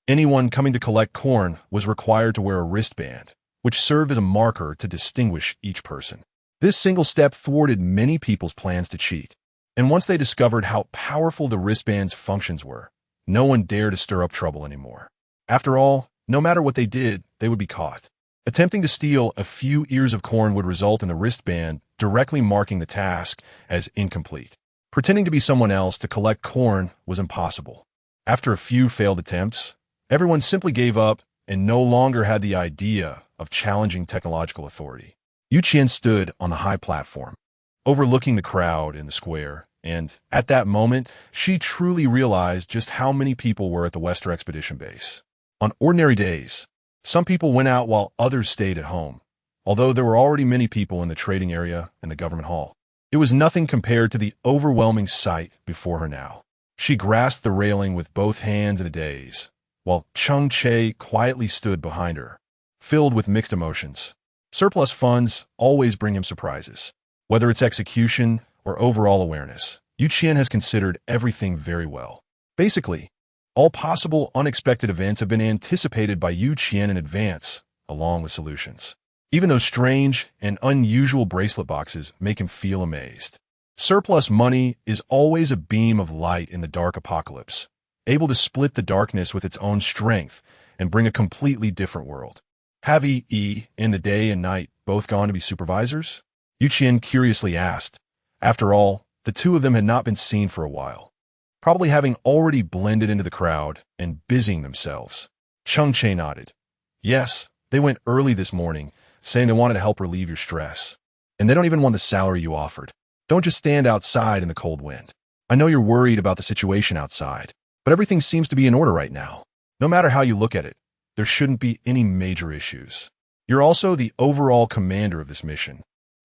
Anyone coming to collect corn was required to wear a wristband, which served as a marker to distinguish each person. This single step thwarted many people's plans to cheat, and once they discovered how powerful the wristband's functions were, no one dared to stir up trouble anymore. After all, no matter what they did, they would be caught. Attempting to steal a few ears of corn would result in the wristband directly marking the task as incomplete. Pretending to be someone else to collect corn was impossible. After a few failed attempts, everyone simply gave up and no longer had the idea of challenging technological authority. Qian stood on the high platform, overlooking the crowd in the square, and at that moment, she truly realized just how many people were at the Western Expedition Base. On ordinary days, some people went out while others stayed at home, although there were already many people in the trading area and the government hall. It was nothing compared to the overwhelming sight before her now. She grasped the railing with both hands in a daze, while Cheng Che quietly stood behind her, filled with mixed emotions. Surplus funds always bring him surprises. Whether it's execution or overall awareness, Qian has considered everything very well. Basically, all possible unexpected events have been anticipated by Qian in advance, along with solutions. Even those strange and unusual bracelet boxes make him feel amazed. Surplus money is always a beam of light in the dark apocalypse, able to split the darkness with its own strength and bring a completely different world. Have in the day and night, both gone to be supervisors? Qian curiously asked. After all, the two of them had not been seen for a while, probably having already blended into the crowd and busying themselves. Cheng Che nodded. Yes, they went early this morning, saying they wanted to help relieve your stress. And they don't even want the salary you offered. Don't just stand outside in the cold wind. I know you're worried about the situation outside, but everything seems to be in order right now. No matter how you look at it, there shouldn't be any major issues. You're also the overall commander of this mission,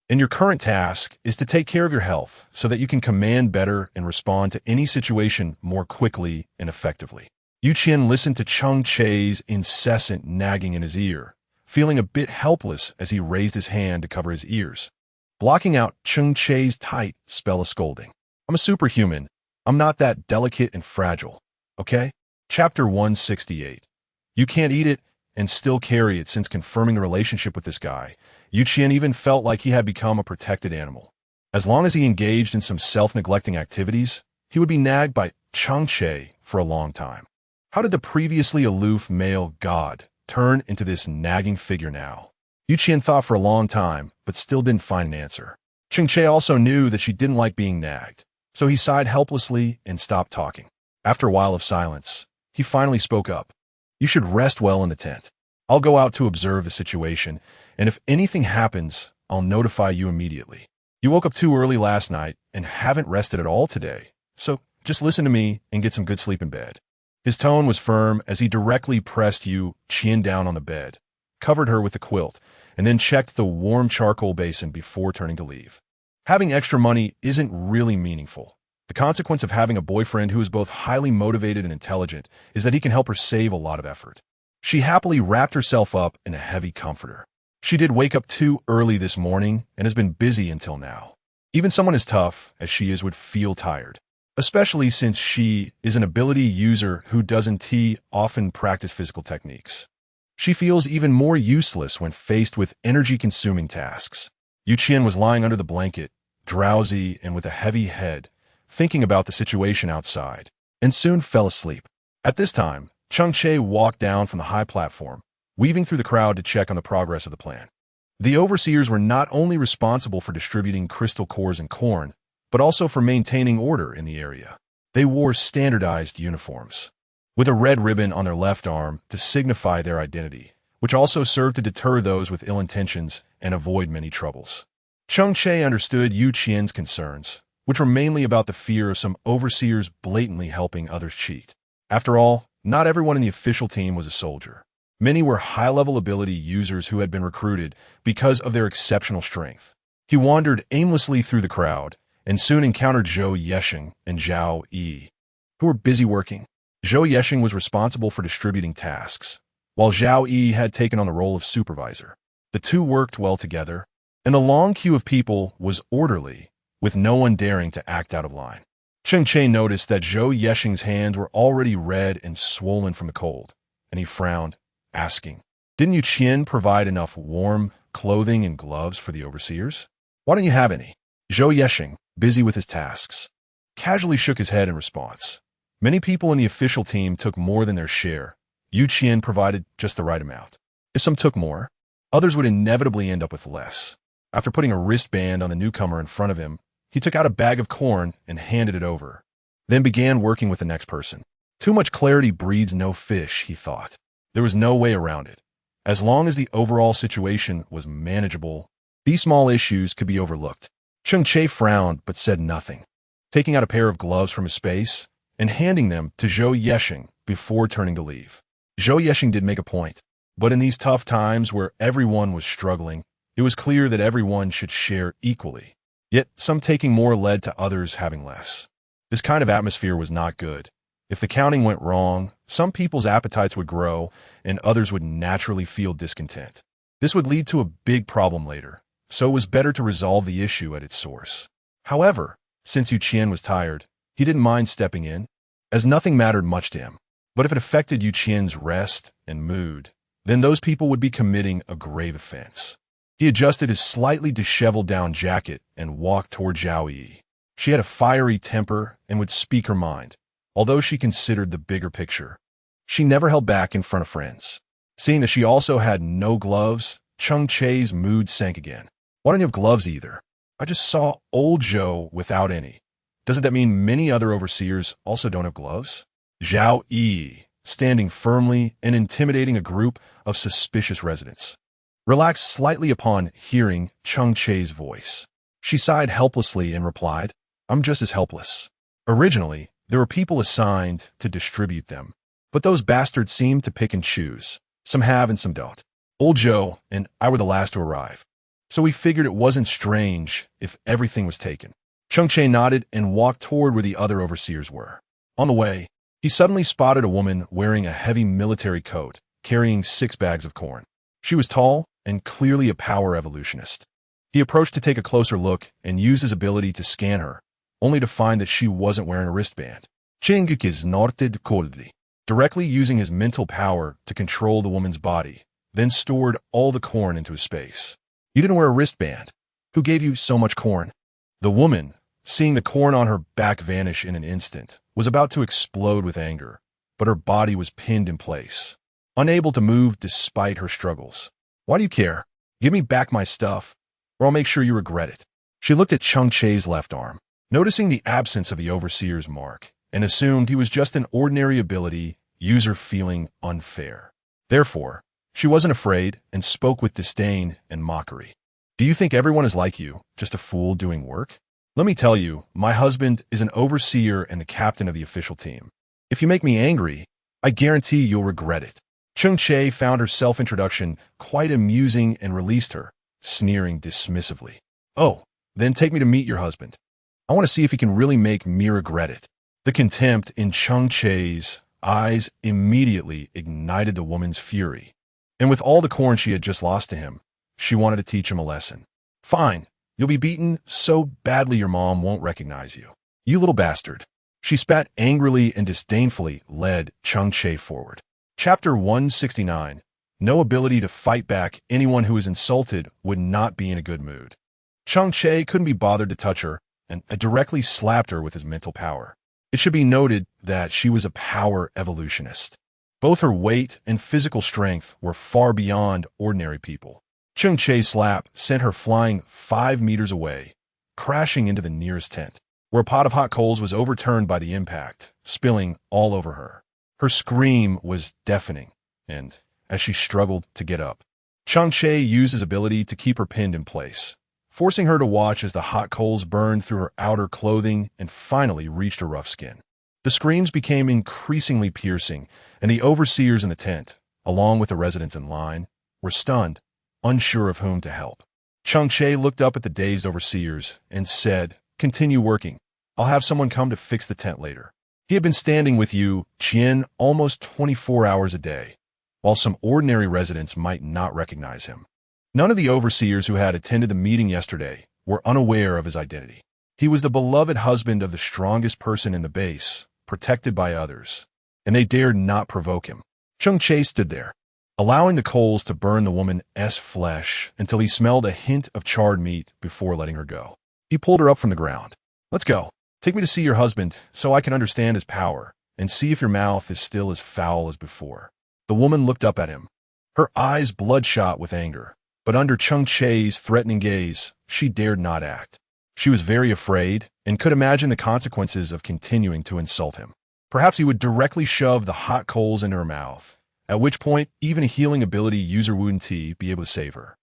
and your current task is to take care of your health so that you can command better and respond to any situation more quickly and effectively. Qian listened to Cheng Che's incessant nagging in his ear, feeling a bit helpless as he raised his hand to cover his ears, blocking out Cheng Che's tight spell of scolding. I'm a superhuman. I'm not that delicate and fragile, okay? Chapter 168. You can't eat it and still carry it. Since confirming the relationship with this guy, Qian even felt like he had become a protected animal. As long as he engaged in some self-neglecting activities, he would be nagged by Cheng Che for a long time. How did the previously aloof male god turn into this nagging figure now? Qian thought for a long time, but still didn't find an answer. Cheng Che also knew that she didn't like being nagged, so he sighed helplessly and stopped talking. After a while of silence, he finally spoke up. You should rest well in the tent. I'll go out to observe the situation, and if anything happens, I'll notify you immediately. You woke up too early last night and haven't rested at all today, so just listen to me and get some good sleep in bed. His tone was firm as he directly pressed Qian down on the bed, covered her with the quilt, and then checked the warm charcoal basin before turning to leave. Having extra money isn't really meaningful. The consequence of having a boyfriend who is both highly motivated and intelligent is that he can help her save a lot of effort. She happily wrapped herself up in a heavy comforter. She did wake up too early this morning and has been busy until now. Even someone as tough as she is would feel tired, especially since she is an ability user who doesn't often practice physical techniques. She feels even more useless when faced with energy-consuming tasks. Qian was lying under the blanket, drowsy and with a heavy head, thinking about the situation outside, and soon fell asleep. At this time, Cheng Che walked down from the high platform, weaving through the crowd to check on the progress of the plan. The overseers were not only responsible for distributing crystal cores and corn, but also for maintaining order in the area. They wore standardized uniforms, with a red ribbon on their left arm to signify their identity, which also served to deter those with ill intentions and avoid many troubles. Cheng Che understood Qian's concerns, which were mainly about the fear of some overseers blatantly helping others cheat. After all, not everyone in the official team was a soldier. Many were high-level ability users who had been recruited because of their exceptional strength. He wandered aimlessly through the crowd and soon encountered Zhou Yesheng and Zhao Yi, who were busy working. Zhou Yesheng was responsible for distributing tasks, while Zhao Yi had taken on the role of supervisor. The two worked well together, and the long queue of people was orderly, with no one daring to act out of line. Cheng Che noticed that Zhou Yesheng's hands were already red and swollen from the cold, and he frowned, asking, "Didn't Qian provide enough warm clothing and gloves for the overseers? Why don't you have any?" Zhou Yesheng, busy with his tasks, casually shook his head in response. Many people in the official team took more than their share. Qian provided just the right amount. If some took more, others would inevitably end up with less. After putting a wristband on the newcomer in front of him, he took out a bag of corn and handed it over, then began working with the next person. Too much clarity breeds no fish, he thought. There was no way around it. As long as the overall situation was manageable, these small issues could be overlooked. Cheng Che frowned but said nothing, taking out a pair of gloves from his space and handing them to Zhou Yesheng before turning to leave. Zhou Yesheng did make a point, but in these tough times where everyone was struggling, it was clear that everyone should share equally. Yet some taking more led to others having less. This kind of atmosphere was not good. If the counting went wrong, some people's appetites would grow and others would naturally feel discontent. This would lead to a big problem later, so it was better to resolve the issue at its source. However, since Qian was tired, he didn't mind stepping in, as nothing mattered much to him. But if it affected Qian's rest and mood, then those people would be committing a grave offense. He adjusted his slightly disheveled down jacket and walked toward Zhao Yi. She had a fiery temper and would speak her mind, although she considered the bigger picture. She never held back in front of friends. Seeing that she also had no gloves, Cheng Che's mood sank again. Why don't you have gloves either? I just saw old Joe without any. Doesn't that mean many other overseers also don't have gloves? Zhao Yi, standing firmly and intimidating a group of suspicious residents, relaxed slightly upon hearing Cheng Che's voice. She sighed helplessly and replied, I'm just as helpless. Originally, there were people assigned to distribute them, but those bastards seem to pick and choose. Some have and some don't. Old Joe and I were the last to arrive, so we figured it wasn't strange if everything was taken. Cheng Che nodded and walked toward where the other overseers were. On the way, he suddenly spotted a woman wearing a heavy military coat, carrying 6 bags of corn. She was tall and clearly a power evolutionist. He approached to take a closer look and used his ability to scan her, only to find that she wasn't wearing a wristband. Cheng Che snorted coldly, directly using his mental power to control the woman's body, then stored all the corn into his space. You didn't wear a wristband. Who gave you so much corn? The woman, seeing the corn on her back vanish in an instant, was about to explode with anger, but her body was pinned in place, unable to move despite her struggles. Why do you care? Give me back my stuff, or I'll make sure you regret it. She looked at Cheng Che's left arm, noticing the absence of the overseer's mark, and assumed he was just an ordinary ability user feeling unfair. Therefore, she wasn't afraid and spoke with disdain and mockery. Do you think everyone is like you, just a fool doing work? Let me tell you, my husband is an overseer and the captain of the official team. If you make me angry, I guarantee you'll regret it. Cheng Che found her self-introduction quite amusing and released her, sneering dismissively. Oh, then take me to meet your husband. I want to see if he can really make me regret it. The contempt in Cheng Che's eyes immediately ignited the woman's fury, and with all the corn she had just lost to him, she wanted to teach him a lesson. Fine, you'll be beaten so badly your mom won't recognize you. You little bastard. She spat angrily and disdainfully led Cheng Che forward. Chapter 169. No ability to fight back. Anyone who is insulted would not be in a good mood. Cheng Che couldn't be bothered to touch her, and directly slapped her with his mental power. It should be noted that she was a power evolutionist. Both her weight and physical strength were far beyond ordinary people. Cheng Che's slap sent her flying 5 meters away, crashing into the nearest tent, where a pot of hot coals was overturned by the impact, spilling all over her. Her scream was deafening, and as she struggled to get up, Cheng Che used his ability to keep her pinned in place, forcing her to watch as the hot coals burned through her outer clothing and finally reached her rough skin. The screams became increasingly piercing, and the overseers in the tent, along with the residents in line, were stunned, unsure of whom to help. Cheng Che looked up at the dazed overseers and said, "Continue working. I'll have someone come to fix the tent later." He had been standing with you, Qian, almost 24 hours a day, while some ordinary residents might not recognize him. None of the overseers who had attended the meeting yesterday were unaware of his identity. He was the beloved husband of the strongest person in the base, protected by others, and they dared not provoke him. Cheng Che stood there, allowing the coals to burn the woman's flesh until he smelled a hint of charred meat before letting her go. He pulled her up from the ground. "Let's go. Take me to see your husband so I can understand his power and see if your mouth is still as foul as before." The woman looked up at him, her eyes bloodshot with anger, but under Cheng Che's threatening gaze, she dared not act. She was very afraid and could imagine the consequences of continuing to insult him. Perhaps he would directly shove the hot coals into her mouth, at which point even a healing ability user wouldn't be able to save her.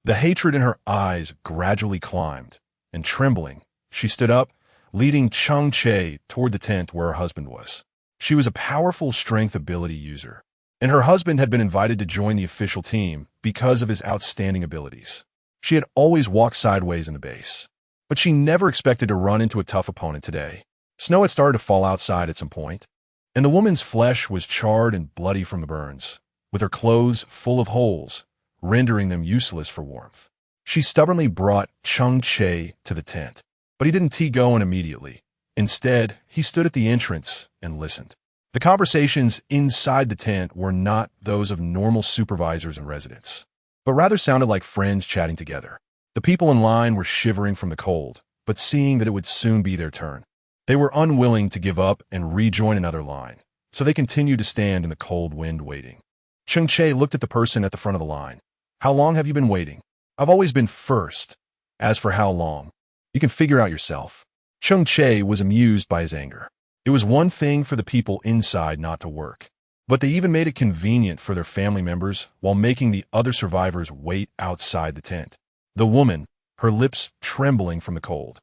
The hatred in her eyes gradually climbed, and trembling, she stood up, leading Cheng Che toward the tent where her husband was. She was a powerful strength ability user, and her husband had been invited to join the official team because of his outstanding abilities. She had always walked sideways in the base, but she never expected to run into a tough opponent today. Snow had started to fall outside at some point, and the woman's flesh was charred and bloody from the burns, with her clothes full of holes, rendering them useless for warmth. She stubbornly brought Cheng Che to the tent, but he didn't go in immediately. Instead, he stood at the entrance and listened. The conversations inside the tent were not those of normal supervisors and residents, but rather sounded like friends chatting together. The people in line were shivering from the cold, but seeing that it would soon be their turn, they were unwilling to give up and rejoin another line, so they continued to stand in the cold wind waiting. Cheng Che looked at the person at the front of the line. How long have you been waiting? I've always been first. As for how long, you can figure out yourself. Cheng Che was amused by his anger. It was one thing for the people inside not to work, but they even made it convenient for their family members while making the other survivors wait outside the tent. The woman, her lips trembling from the cold,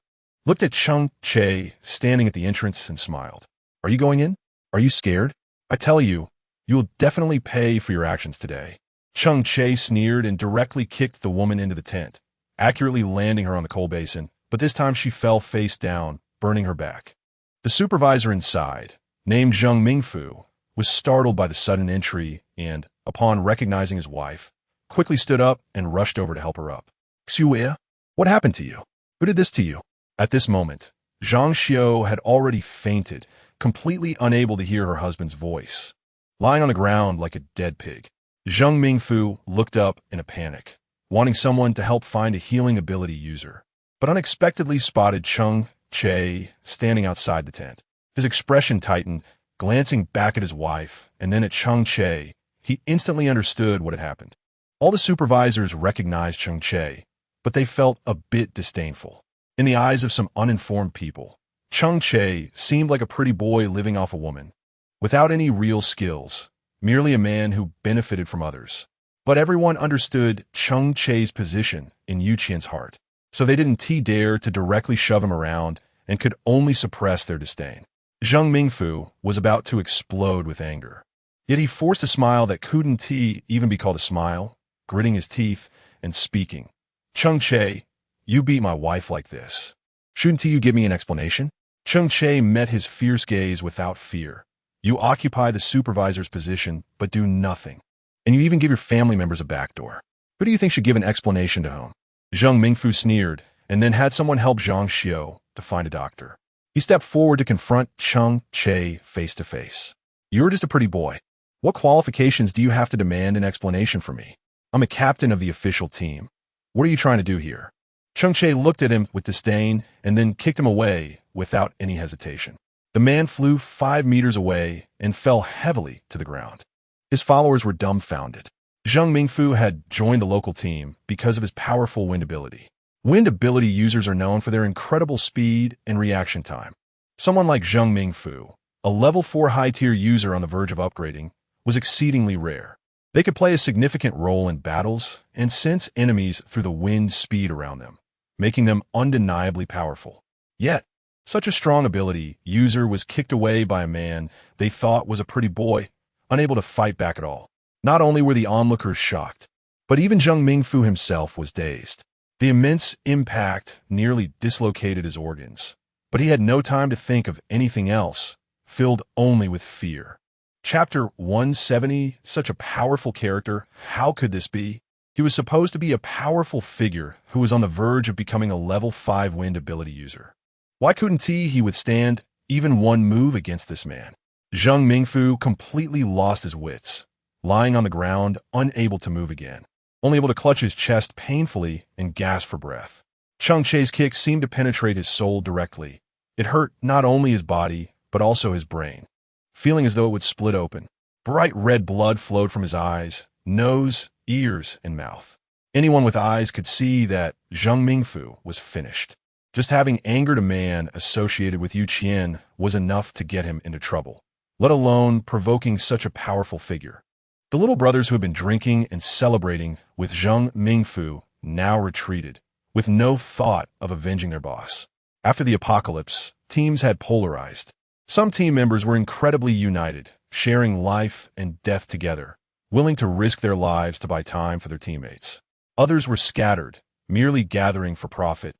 looked at Cheng Che standing at the entrance and smiled. Are you going in? Are you scared? I tell you, you'll definitely pay for your actions today. Cheng Che sneered and directly kicked the woman into the tent, accurately landing her on the coal basin, but this time she fell face down, burning her back. The supervisor inside, named Zheng Mingfu, was startled by the sudden entry and, upon recognizing his wife, quickly stood up and rushed over to help her up. Xue, what happened to you? Who did this to you? At this moment, Zhang Xiao had already fainted, completely unable to hear her husband's voice. Lying on the ground like a dead pig, Zheng Mingfu looked up in a panic, wanting someone to help find a healing ability user, but unexpectedly spotted Cheng Che standing outside the tent. His expression tightened, glancing back at his wife and then at Cheng Che. He instantly understood what had happened. All the supervisors recognized Cheng Che, but they felt a bit disdainful. In the eyes of some uninformed people, Cheng Che seemed like a pretty boy living off a woman, without any real skills, merely a man who benefited from others. But everyone understood Cheng Che's position in Qian's heart, so they didn't dare to directly shove him around and could only suppress their disdain. Zheng Mingfu was about to explode with anger, yet he forced a smile that couldn't even be called a smile, gritting his teeth and speaking. Cheng Che, you beat my wife like this. Shouldn't you give me an explanation? Cheng Che met his fierce gaze without fear. You occupy the supervisor's position, but do nothing. And you even give your family members a backdoor. Who do you think should give an explanation to whom? Zheng Mingfu sneered, and then had someone help Zhang Xiao to find a doctor. He stepped forward to confront Cheng Che face to face. You're just a pretty boy. What qualifications do you have to demand an explanation from me? I'm a captain of the official team. What are you trying to do here? Cheng Che looked at him with disdain and then kicked him away without any hesitation. The man flew 5 meters away and fell heavily to the ground. His followers were dumbfounded. Zheng Mingfu had joined the local team because of his powerful wind ability. Wind ability users are known for their incredible speed and reaction time. Someone like Zheng Mingfu, a level 4 high-tier user on the verge of upgrading, was exceedingly rare. They could play a significant role in battles and sense enemies through the wind speed around them, making them undeniably powerful. Yet, such a strong ability user was kicked away by a man they thought was a pretty boy, unable to fight back at all. Not only were the onlookers shocked, but even Zheng Mingfu himself was dazed. The immense impact nearly dislocated his organs, but he had no time to think of anything else, filled only with fear. Chapter 170, such a powerful character, how could this be? He was supposed to be a powerful figure who was on the verge of becoming a level 5 wind ability user. Why couldn't he withstand even one move against this man? Zheng Mingfu completely lost his wits, lying on the ground, unable to move again, only able to clutch his chest painfully and gasp for breath. Cheng Che's kick seemed to penetrate his soul directly. It hurt not only his body, but also his brain, feeling as though it would split open. Bright red blood flowed from his eyes, nose, ears, and mouth. Anyone with eyes could see that Zheng Mingfu was finished. Just having angered a man associated with Qian was enough to get him into trouble, let alone provoking such a powerful figure. The little brothers who had been drinking and celebrating with Zheng Mingfu now retreated, with no thought of avenging their boss. After the apocalypse, teams had polarized. Some team members were incredibly united, sharing life and death together, willing to risk their lives to buy time for their teammates. Others were scattered, merely gathering for profit,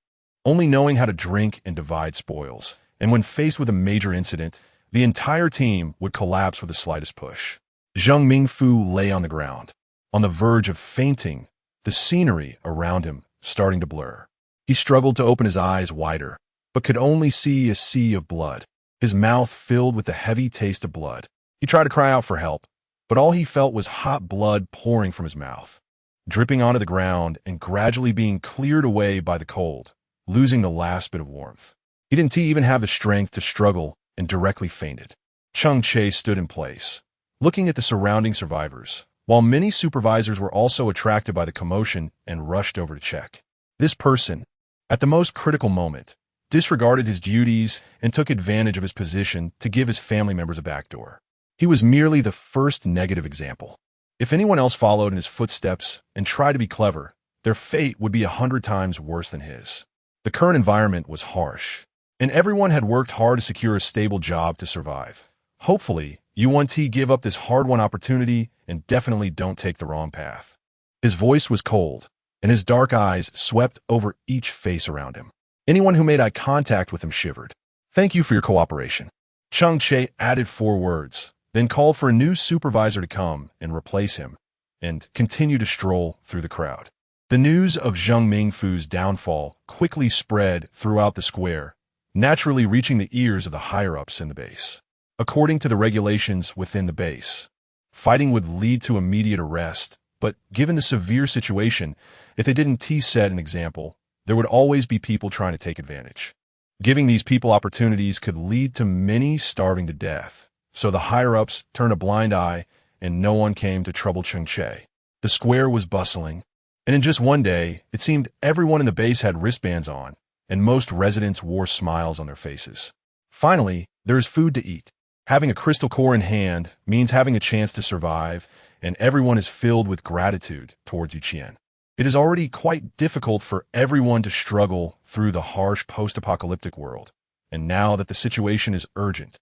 only knowing how to drink and divide spoils. And when faced with a major incident, the entire team would collapse with the slightest push. Zheng Mingfu lay on the ground, on the verge of fainting, the scenery around him starting to blur. He struggled to open his eyes wider, but could only see a sea of blood, his mouth filled with the heavy taste of blood. He tried to cry out for help, but all he felt was hot blood pouring from his mouth, dripping onto the ground and gradually being cleared away by the cold, losing the last bit of warmth. He didn't even have the strength to struggle and directly fainted. Cheng Che stood in place, looking at the surrounding survivors, while many supervisors were also attracted by the commotion and rushed over to check. This person, at the most critical moment, disregarded his duties and took advantage of his position to give his family members a backdoor. He was merely the first negative example. If anyone else followed in his footsteps and tried to be clever, their fate would be 100 times worse than his. The current environment was harsh, and everyone had worked hard to secure a stable job to survive. Hopefully, Yuan-Ti give up this hard-won opportunity and definitely don't take the wrong path. His voice was cold, and his dark eyes swept over each face around him. Anyone who made eye contact with him shivered. "Thank you for your cooperation." Cheng Che added 4 words, then called for a new supervisor to come and replace him, and continued to stroll through the crowd. The news of Zheng Mingfu's downfall quickly spread throughout the square, naturally reaching the ears of the higher-ups in the base. According to the regulations within the base, fighting would lead to immediate arrest, but given the severe situation, if they didn't set an example, there would always be people trying to take advantage. Giving these people opportunities could lead to many starving to death, so the higher-ups turned a blind eye and no one came to trouble Cheng Che. The square was bustling, and in just one day, it seemed everyone in the base had wristbands on, and most residents wore smiles on their faces. Finally, there is food to eat. Having a crystal core in hand means having a chance to survive, and everyone is filled with gratitude towards Qian. It is already quite difficult for everyone to struggle through the harsh post-apocalyptic world, and now that the situation is urgent,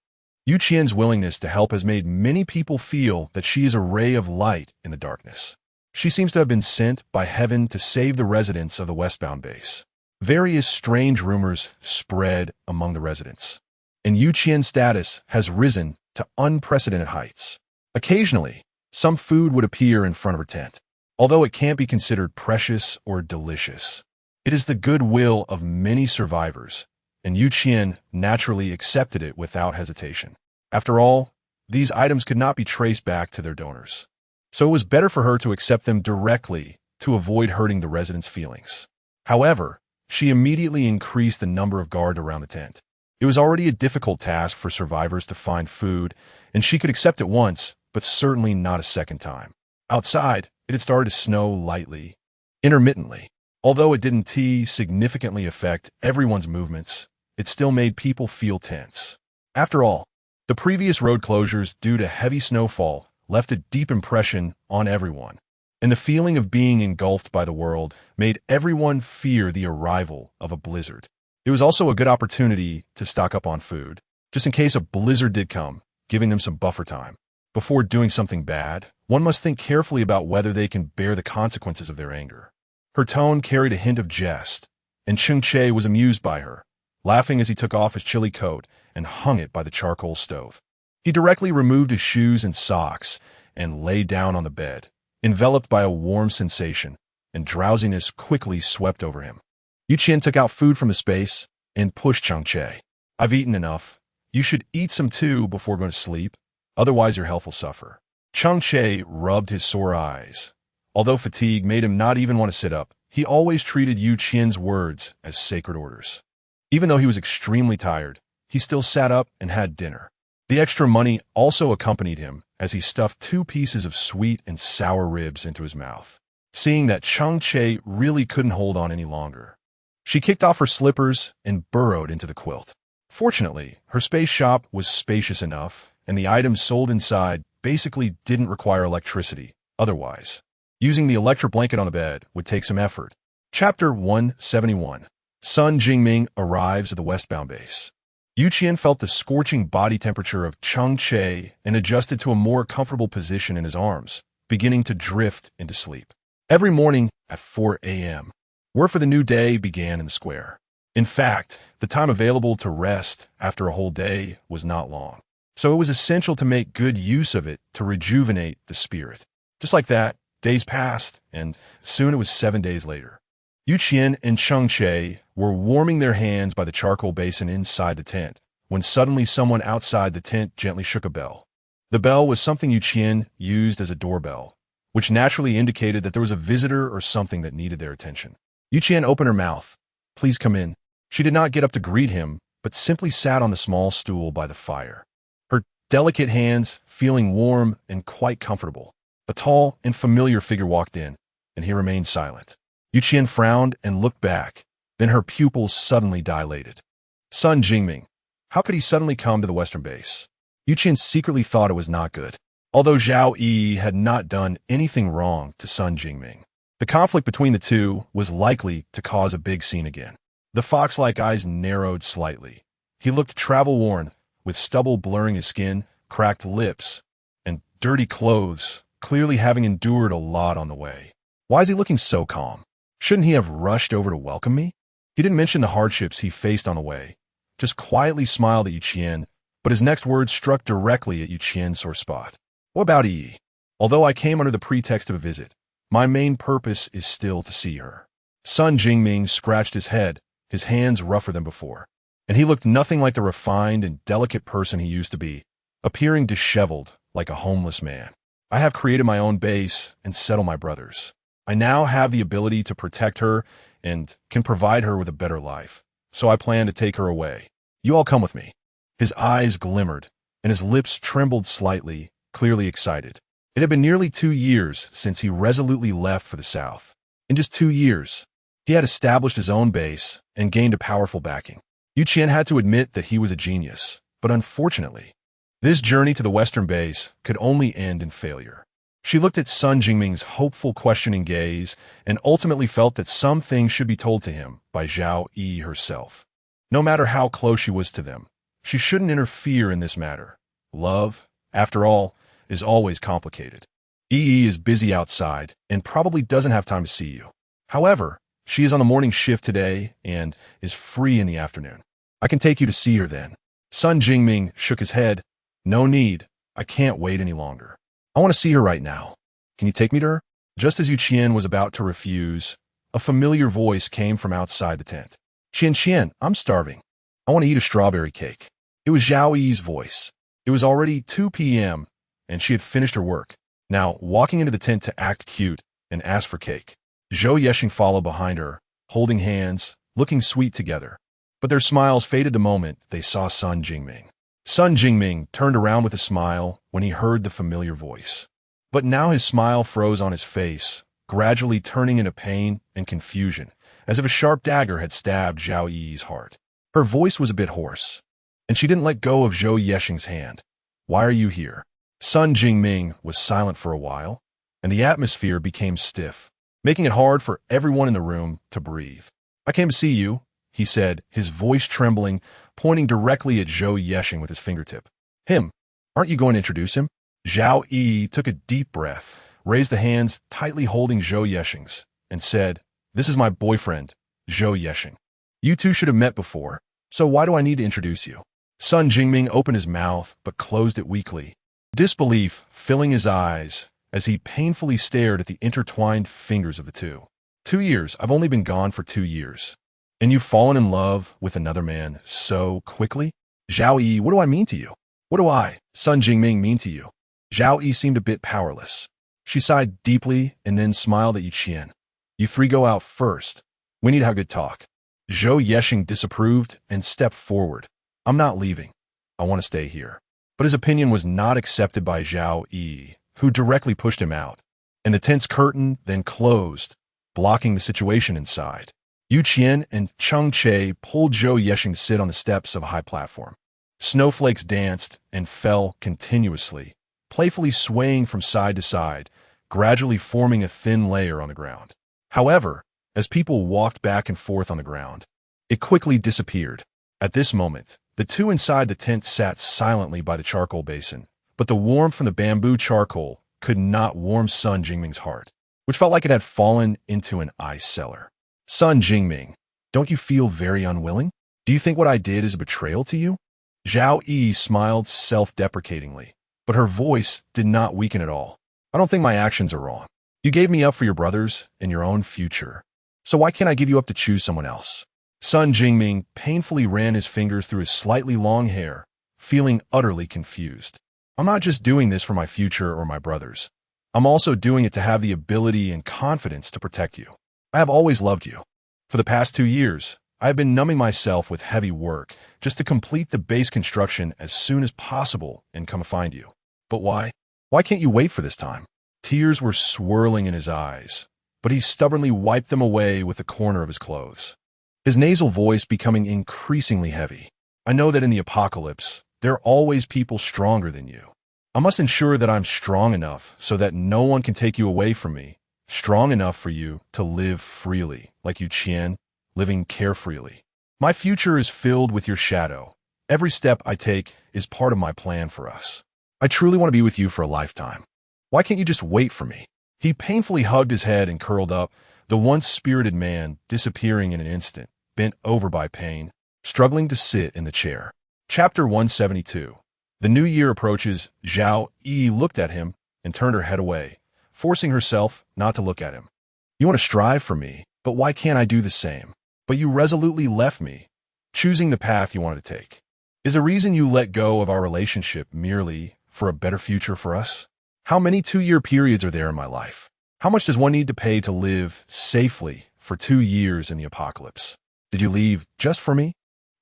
Qian's willingness to help has made many people feel that she is a ray of light in the darkness. She seems to have been sent by heaven to save the residents of the westbound base. Various strange rumors spread among the residents, and Qian's status has risen to unprecedented heights. Occasionally, some food would appear in front of her tent. Although it can't be considered precious or delicious, it is the goodwill of many survivors, and Qian naturally accepted it without hesitation. After all, these items could not be traced back to their donors, so it was better for her to accept them directly to avoid hurting the residents' feelings. However, she immediately increased the number of guards around the tent. It was already a difficult task for survivors to find food, and she could accept it once, but certainly not a second time. Outside, it had started to snow lightly, intermittently. Although it didn't significantly affect everyone's movements, it still made people feel tense. After all, the previous road closures due to heavy snowfall left a deep impression on everyone, and the feeling of being engulfed by the world made everyone fear the arrival of a blizzard. It was also a good opportunity to stock up on food, just in case a blizzard did come, giving them some buffer time. Before doing something bad, one must think carefully about whether they can bear the consequences of their anger. Her tone carried a hint of jest, and Cheng Che was amused by her, laughing as he took off his chilly coat and hung it by the charcoal stove. He directly removed his shoes and socks and lay down on the bed, enveloped by a warm sensation, and drowsiness quickly swept over him. Qian took out food from his space and pushed Cheng Che. "I've eaten enough. You should eat some too before going to sleep. Otherwise your health will suffer." Cheng Che rubbed his sore eyes. Although fatigue made him not even want to sit up, he always treated Qian's words as sacred orders. Even though he was extremely tired, he still sat up and had dinner. The extra money also accompanied him as he stuffed 2 pieces of sweet and sour ribs into his mouth. Seeing that Cheng Che really couldn't hold on any longer, she kicked off her slippers and burrowed into the quilt. Fortunately, her space shop was spacious enough, and the items sold inside basically didn't require electricity. Otherwise, using the electric blanket on the bed would take some effort. Chapter 171. Sun Jingming arrives at the westbound base. Qian felt the scorching body temperature of Cheng Che and adjusted to a more comfortable position in his arms, beginning to drift into sleep. Every morning at 4 a.m., work for the new day began in the square. In fact, the time available to rest after a whole day was not long. So it was essential to make good use of it to rejuvenate the spirit. Just like that, days passed, and soon it was 7 days later. Qian and Cheng Che were warming their hands by the charcoal basin inside the tent, when suddenly someone outside the tent gently shook a bell. The bell was something Qian used as a doorbell, which naturally indicated that there was a visitor or something that needed their attention. Qian opened her mouth. "Please come in." She did not get up to greet him, but simply sat on the small stool by the fire. Her delicate hands feeling warm and quite comfortable. A tall and familiar figure walked in, and he remained silent. Qian frowned and looked back. Then her pupils suddenly dilated. Sun Jingming. How could he suddenly come to the western base? Qian secretly thought it was not good. Although Zhao Yi had not done anything wrong to Sun Jingming, the conflict between the two was likely to cause a big scene again. The fox-like eyes narrowed slightly. He looked travel-worn, with stubble blurring his skin, cracked lips, and dirty clothes, clearly having endured a lot on the way. Why is he looking so calm? Shouldn't he have rushed over to welcome me? He didn't mention the hardships he faced on the way, just quietly smiled at Qian, but his next words struck directly at Qian's sore spot. What about Yi? Although I came under the pretext of a visit, my main purpose is still to see her. Sun Jingming scratched his head, his hands rougher than before, and he looked nothing like the refined and delicate person he used to be, appearing disheveled like a homeless man. I have created my own base and settled my brothers. I now have the ability to protect her and can provide her with a better life, so I plan to take her away. You all come with me. His eyes glimmered, and his lips trembled slightly, clearly excited. It had been nearly 2 years since he resolutely left for the south. In just 2 years, he had established his own base and gained a powerful backing. Qian had to admit that he was a genius, but unfortunately, this journey to the western base could only end in failure. She looked at Sun Jingming's hopeful, questioning gaze and ultimately felt that some things should be told to him by Zhao Yi herself. No matter how close she was to them, she shouldn't interfere in this matter. Love, after all, is always complicated. Yi is busy outside and probably doesn't have time to see you. However, she is on the morning shift today and is free in the afternoon. I can take you to see her then. Sun Jingming shook his head. No need. I can't wait any longer. I want to see her right now. Can you take me to her? Just as Qian was about to refuse, a familiar voice came from outside the tent. Qian, I'm starving. I want to eat a strawberry cake. It was Zhao Yi's voice. It was already 2 p.m., and she had finished her work, now walking into the tent to act cute and ask for cake. Zhou Yexing followed behind her, holding hands, looking sweet together. But their smiles faded the moment they saw Sun Jingming. Sun Jingming turned around with a smile when he heard the familiar voice. But now his smile froze on his face, gradually turning into pain and confusion, as if a sharp dagger had stabbed Zhao Yi's heart. Her voice was a bit hoarse, and she didn't let go of Zhou Yexing's hand. Why are you here? Sun Jingming was silent for a while, and the atmosphere became stiff, making it hard for everyone in the room to breathe. I came to see you, he said, his voice trembling, pointing directly at Zhou Yexing with his fingertip. Him? Aren't you going to introduce him? Zhao Yi took a deep breath, raised the hands tightly holding Zhou Yexing's, and said, This is my boyfriend, Zhou Yexing. You two should have met before, so why do I need to introduce you? Sun Jingming opened his mouth, but closed it weakly, disbelief filling his eyes as he painfully stared at the intertwined fingers of the two. 2 years. I've only been gone for 2 years. And you've fallen in love with another man so quickly? Zhao Yi, what do I mean to you? What do I, Sun Jingming, mean to you? Zhao Yi seemed a bit powerless. She sighed deeply and then smiled at Qian. You three go out first. We need to have a good talk. Zhou Yexing disapproved and stepped forward. I'm not leaving. I want to stay here. But his opinion was not accepted by Zhao Yi, who directly pushed him out, and the tent's curtain then closed, blocking the situation inside. Qian and Cheng Che pulled Zhou Yexing to sit on the steps of a high platform. Snowflakes danced and fell continuously, playfully swaying from side to side, gradually forming a thin layer on the ground. However, as people walked back and forth on the ground, it quickly disappeared. At this moment, the two inside the tent sat silently by the charcoal basin, but the warmth from the bamboo charcoal could not warm Sun Jingming's heart, which felt like it had fallen into an ice cellar. Sun Jingming, don't you feel very unwilling? Do you think what I did is a betrayal to you? Zhao Yi smiled self-deprecatingly, but her voice did not weaken at all. I don't think my actions are wrong. You gave me up for your brothers and your own future. So why can't I give you up to choose someone else? Sun Jingming painfully ran his fingers through his slightly long hair, feeling utterly confused. I'm not just doing this for my future or my brothers. I'm also doing it to have the ability and confidence to protect you. I have always loved you. For the past 2 years, I have been numbing myself with heavy work just to complete the base construction as soon as possible and come find you. But why? Why can't you wait for this time? Tears were swirling in his eyes, but he stubbornly wiped them away with the corner of his clothes. His nasal voice becoming increasingly heavy. I know that in the apocalypse, there are always people stronger than you. I must ensure that I'm strong enough so that no one can take you away from me, strong enough for you to live freely, like you Qian, living carefreely. My future is filled with your shadow. Every step I take is part of my plan for us. I truly want to be with you for a lifetime. Why can't you just wait for me? He painfully hugged his head and curled up, the once spirited man disappearing in an instant, bent over by pain, struggling to sit in the chair. Chapter 172. The new year approaches. Zhao Yi looked at him and turned her head away, forcing herself not to look at him. You want to strive for me, but why can't I do the same? But you resolutely left me, choosing the path you wanted to take. Is the reason you let go of our relationship merely for a better future for us? How many 2-year periods are there in my life? How much does one need to pay to live safely for 2 years in the apocalypse? Did you leave just for me?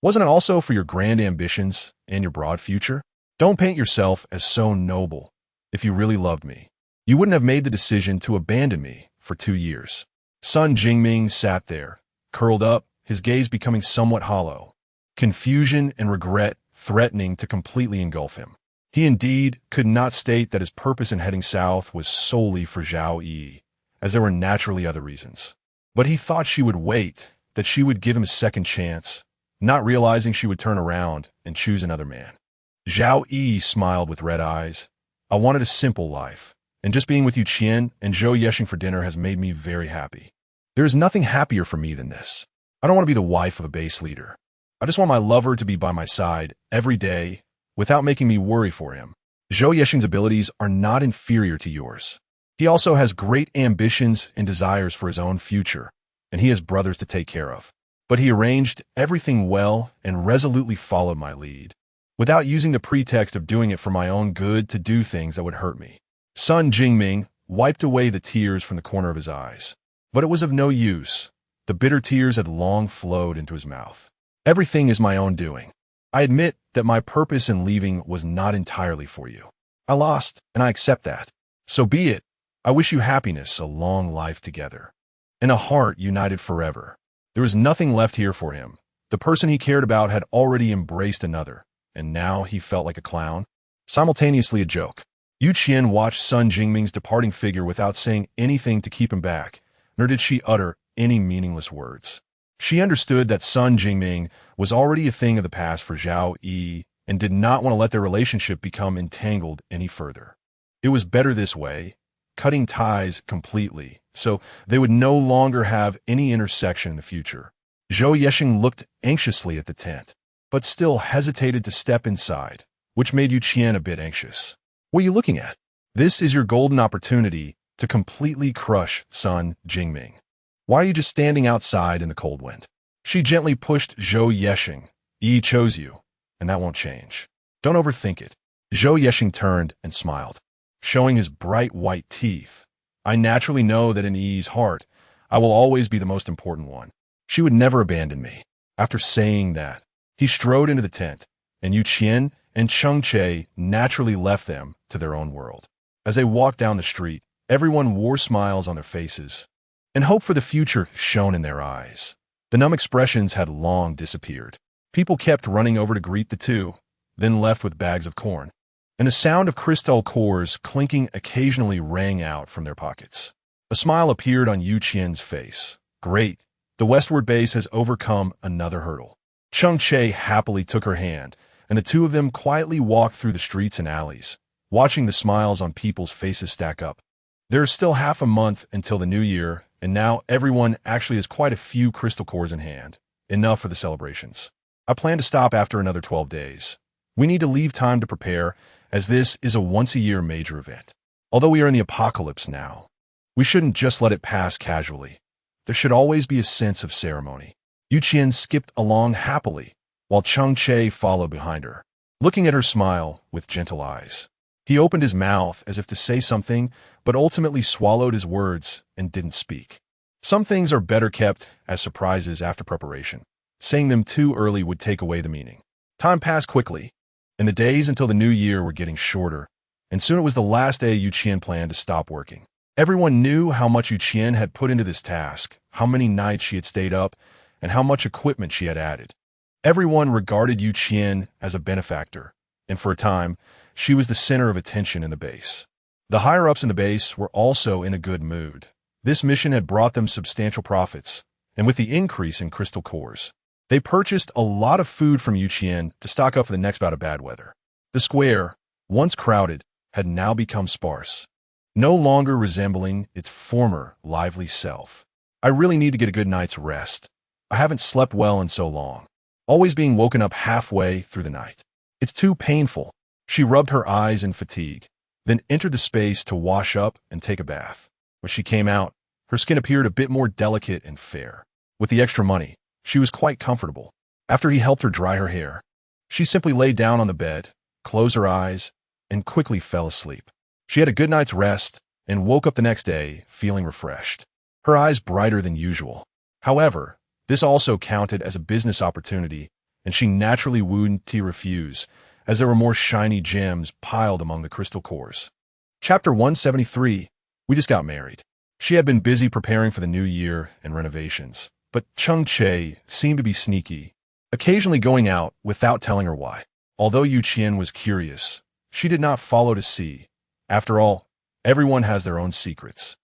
Wasn't it also for your grand ambitions and your broad future? Don't paint yourself as so noble. If you really loved me, you wouldn't have made the decision to abandon me for 2 years. Sun Jingming sat there, curled up, his gaze becoming somewhat hollow, confusion and regret threatening to completely engulf him. He indeed could not state that his purpose in heading south was solely for Zhao Yi, as there were naturally other reasons. But he thought she would wait, that she would give him a second chance, not realizing she would turn around and choose another man. Zhao Yi smiled with red eyes. I wanted a simple life, and just being with you Qian and Zhou Yeshing for dinner has made me very happy. There is nothing happier for me than this. I don't want to be the wife of a base leader. I just want my lover to be by my side every day without making me worry for him. Zhou Yeshing's abilities are not inferior to yours. He also has great ambitions and desires for his own future, and he has brothers to take care of. But he arranged everything well and resolutely followed my lead, without using the pretext of doing it for my own good to do things that would hurt me. Sun Jingming wiped away the tears from the corner of his eyes, but it was of no use. The bitter tears had long flowed into his mouth. Everything is my own doing. I admit that my purpose in leaving was not entirely for you. I lost, and I accept that. So be it. I wish you happiness, a long life together, and a heart united forever. There was nothing left here for him. The person he cared about had already embraced another, and now he felt like a clown, simultaneously a joke. Yu Qian watched Sun Jingming's departing figure without saying anything to keep him back, nor did she utter any meaningless words. She understood that Sun Jingming was already a thing of the past for Zhao Yi and did not want to let their relationship become entangled any further. It was better this way, cutting ties completely, so they would no longer have any intersection in the future. Zhou Yeshing looked anxiously at the tent, but still hesitated to step inside, which made Yu Qian a bit anxious. What are you looking at? This is your golden opportunity to completely crush Sun Jingming. Why are you just standing outside in the cold wind? She gently pushed Zhou Yeshing. Yi chose you, and that won't change. Don't overthink it. Zhou Yeshing turned and smiled, showing his bright white teeth. I naturally know that in Yi's heart, I will always be the most important one. She would never abandon me. After saying that, he strode into the tent, and Yu Qian and Cheng Che naturally left them to their own world. As they walked down the street, everyone wore smiles on their faces, and hope for the future shone in their eyes. The numb expressions had long disappeared. People kept running over to greet the two, then left with bags of corn, and the sound of crystal cores clinking occasionally rang out from their pockets. A smile appeared on Yu Qian's face. Great, the westward base has overcome another hurdle. Cheng Che happily took her hand, and the two of them quietly walked through the streets and alleys, watching the smiles on people's faces stack up. There is still half a month until the new year, and now everyone actually has quite a few crystal cores in hand, enough for the celebrations. I plan to stop after another 12 days. We need to leave time to prepare, as this is a once-a-year major event. Although we are in the apocalypse now, we shouldn't just let it pass casually. There should always be a sense of ceremony. Yu Qian skipped along happily, while Cheng Che followed behind her, looking at her smile with gentle eyes. He opened his mouth as if to say something, but ultimately swallowed his words and didn't speak. Some things are better kept as surprises after preparation. Saying them too early would take away the meaning. Time passed quickly, and the days until the new year were getting shorter, and soon it was the last day Qian planned to stop working. Everyone knew how much Qian had put into this task, how many nights she had stayed up, and how much equipment she had added. Everyone regarded Qian as a benefactor, and for a time, she was the center of attention in the base. The higher-ups in the base were also in a good mood. This mission had brought them substantial profits, and with the increase in crystal cores, they purchased a lot of food from Qian to stock up for the next bout of bad weather. The square, once crowded, had now become sparse, no longer resembling its former lively self. I really need to get a good night's rest. I haven't slept well in so long, always being woken up halfway through the night. It's too painful. She rubbed her eyes in fatigue, then entered the space to wash up and take a bath. When she came out, her skin appeared a bit more delicate and fair. With the extra money, she was quite comfortable. After he helped her dry her hair, she simply lay down on the bed, closed her eyes, and quickly fell asleep. She had a good night's rest and woke up the next day feeling refreshed, her eyes brighter than usual. However, this also counted as a business opportunity, and she naturally wouldn't refuse, as there were more shiny gems piled among the crystal cores. Chapter 173. We just got married. She had been busy preparing for the new year and renovations, but Cheng Che seemed to be sneaky, occasionally going out without telling her why. Although Qian was curious, she did not follow to see. After all, everyone has their own secrets,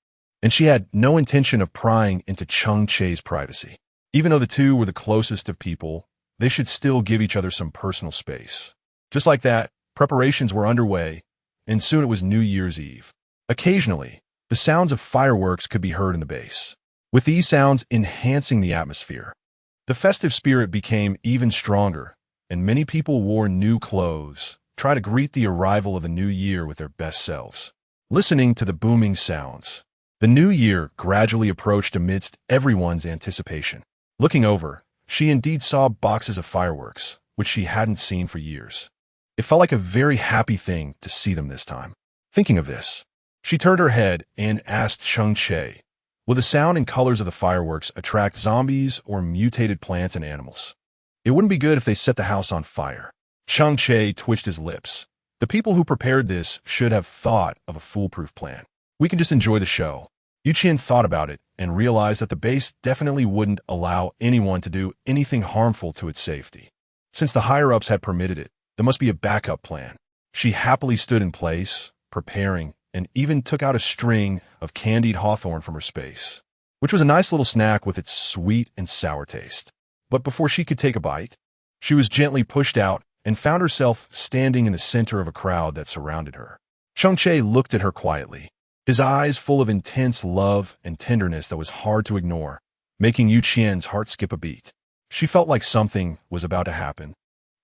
and she had no intention of prying into Cheng Che's privacy. Even though the two were the closest of people, they should still give each other some personal space. Just like that, preparations were underway, and soon it was New Year's Eve. Occasionally, the sounds of fireworks could be heard in the base, with these sounds enhancing the atmosphere. The festive spirit became even stronger, and many people wore new clothes, trying to greet the arrival of the new year with their best selves. Listening to the booming sounds, the new year gradually approached amidst everyone's anticipation. Looking over, she indeed saw boxes of fireworks, which she hadn't seen for years. It felt like a very happy thing to see them this time. Thinking of this, she turned her head and asked Cheng Che, will the sound and colors of the fireworks attract zombies or mutated plants and animals? It wouldn't be good if they set the house on fire. Cheng Che twitched his lips. The people who prepared this should have thought of a foolproof plan. We can just enjoy the show. Qian thought about it and realized that the base definitely wouldn't allow anyone to do anything harmful to its safety. Since the higher-ups had permitted it, there must be a backup plan. She happily stood in place, preparing, and even took out a string of candied hawthorn from her space, which was a nice little snack with its sweet and sour taste. But before she could take a bite, she was gently pushed out and found herself standing in the center of a crowd that surrounded her. Cheng Che looked at her quietly, his eyes full of intense love and tenderness that was hard to ignore, making Qian's heart skip a beat. She felt like something was about to happen,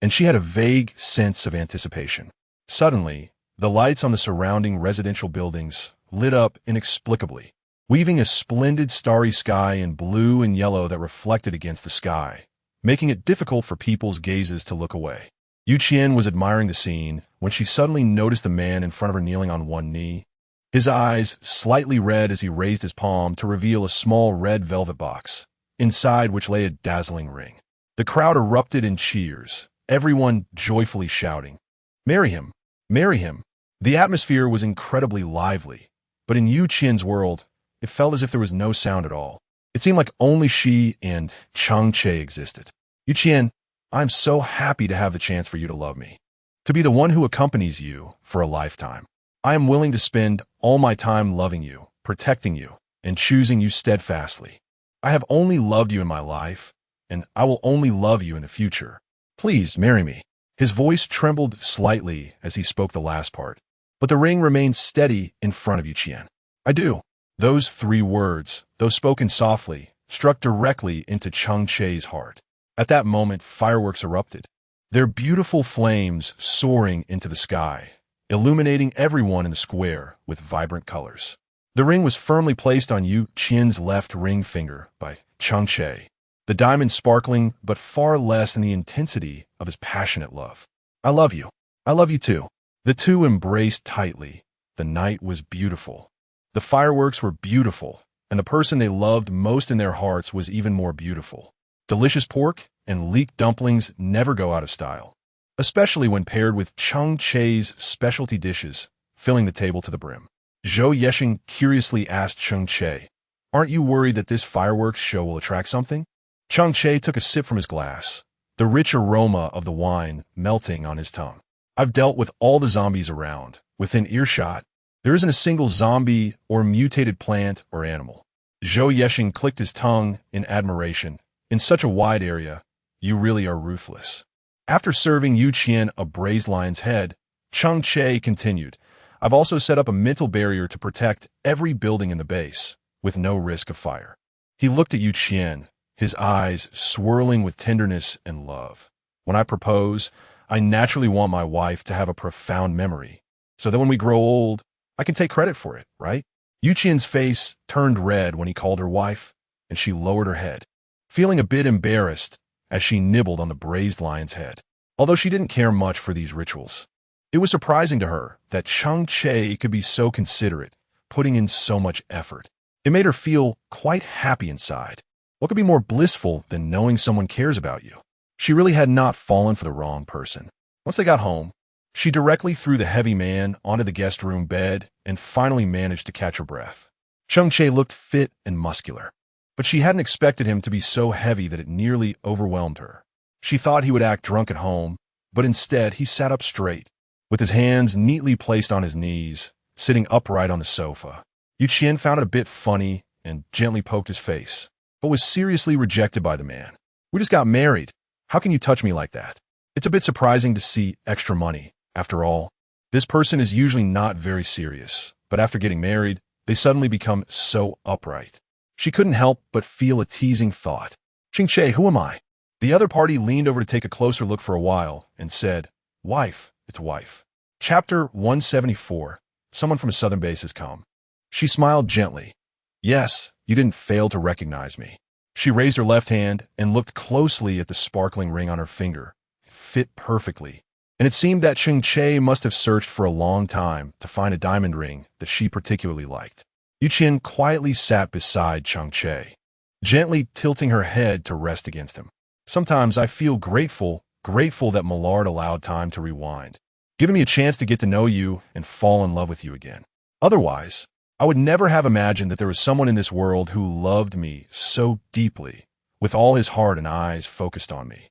and she had a vague sense of anticipation. Suddenly, the lights on the surrounding residential buildings lit up inexplicably, weaving a splendid starry sky in blue and yellow that reflected against the sky, making it difficult for people's gazes to look away. Qian was admiring the scene when she suddenly noticed the man in front of her kneeling on one knee, his eyes slightly red as he raised his palm to reveal a small red velvet box, inside which lay a dazzling ring. The crowd erupted in cheers, everyone joyfully shouting, "Marry him! Marry him!" The atmosphere was incredibly lively, but in Qian's world, it felt as if there was no sound at all. It seemed like only she and Cheng Che existed. Qian, I'm so happy to have the chance for you to love me, to be the one who accompanies you for a lifetime. I am willing to spend all my time loving you, protecting you, and choosing you steadfastly. I have only loved you in my life, and I will only love you in the future. Please marry me. His voice trembled slightly as he spoke the last part, but the ring remained steady in front of Qian. I do. Those 3 words, though spoken softly, struck directly into Cheng Che's heart. At that moment, fireworks erupted, their beautiful flames soaring into the sky, illuminating everyone in the square with vibrant colors. The ring was firmly placed on Qian's left ring finger by Cheng Che, the diamond sparkling but far less than the intensity of his passionate love. I love you. I love you too. The two embraced tightly. The night was beautiful. The fireworks were beautiful, and the person they loved most in their hearts was even more beautiful. Delicious pork and leek dumplings never go out of style, especially when paired with Cheng Che's specialty dishes, filling the table to the brim. Zhou Yesheng curiously asked Cheng Che, "Aren't you worried that this fireworks show will attract something?" Cheng Che took a sip from his glass, the rich aroma of the wine melting on his tongue. "I've dealt with all the zombies around. Within earshot, there isn't a single zombie or mutated plant or animal." Zhou Yesheng clicked his tongue in admiration. "In such a wide area, you really are ruthless." After serving Qian a braised lion's head, Cheng Che continued, "I've also set up a mental barrier to protect every building in the base, with no risk of fire." He looked at Qian, his eyes swirling with tenderness and love. "When I propose, I naturally want my wife to have a profound memory, so that when we grow old, I can take credit for it, right?" Qian's face turned red when he called her wife, and she lowered her head, feeling a bit embarrassed as she nibbled on the braised lion's head. Although she didn't care much for these rituals, it was surprising to her that Cheng Che could be so considerate, putting in so much effort. It made her feel quite happy inside. What could be more blissful than knowing someone cares about you? She really had not fallen for the wrong person. Once they got home, she directly threw the heavy man onto the guest room bed and finally managed to catch her breath. Cheng Che looked fit and muscular, but she hadn't expected him to be so heavy that it nearly overwhelmed her. She thought he would act drunk at home, but instead he sat up straight, with his hands neatly placed on his knees, sitting upright on the sofa. Qian found it a bit funny and gently poked his face, but was seriously rejected by the man. "We just got married. How can you touch me like that?" It's a bit surprising to see extra money. After all, this person is usually not very serious, but after getting married, they suddenly become so upright. She couldn't help but feel a teasing thought. "Cheng Che, who am I?" The other party leaned over to take a closer look for a while and said, "Wife, it's wife." Chapter 174. Someone from a southern base has come. She smiled gently. "Yes, you didn't fail to recognize me." She raised her left hand and looked closely at the sparkling ring on her finger. It fit perfectly, and it seemed that Cheng Che must have searched for a long time to find a diamond ring that she particularly liked. Qian quietly sat beside Cheng Che, gently tilting her head to rest against him. "Sometimes I feel grateful that Millard allowed time to rewind, giving me a chance to get to know you and fall in love with you again. Otherwise, I would never have imagined that there was someone in this world who loved me so deeply, with all his heart and eyes focused on me."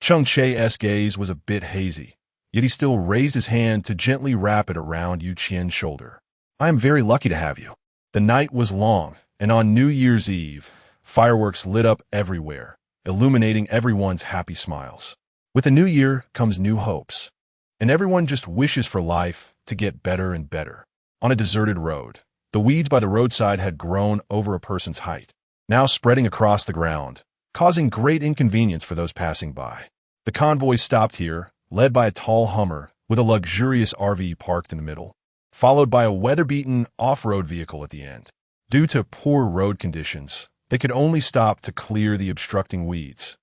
Cheng Che's gaze was a bit hazy, yet he still raised his hand to gently wrap it around Qian's shoulder. "I am very lucky to have you." The night was long, and on New Year's Eve, fireworks lit up everywhere, illuminating everyone's happy smiles. With the new year comes new hopes, and everyone just wishes for life to get better and better. On a deserted road, the weeds by the roadside had grown over a person's height, now spreading across the ground, causing great inconvenience for those passing by. The convoy stopped here, led by a tall Hummer with a luxurious RV parked in the middle, followed by a weather-beaten off-road vehicle at the end. Due to poor road conditions, they could only stop to clear the obstructing weeds.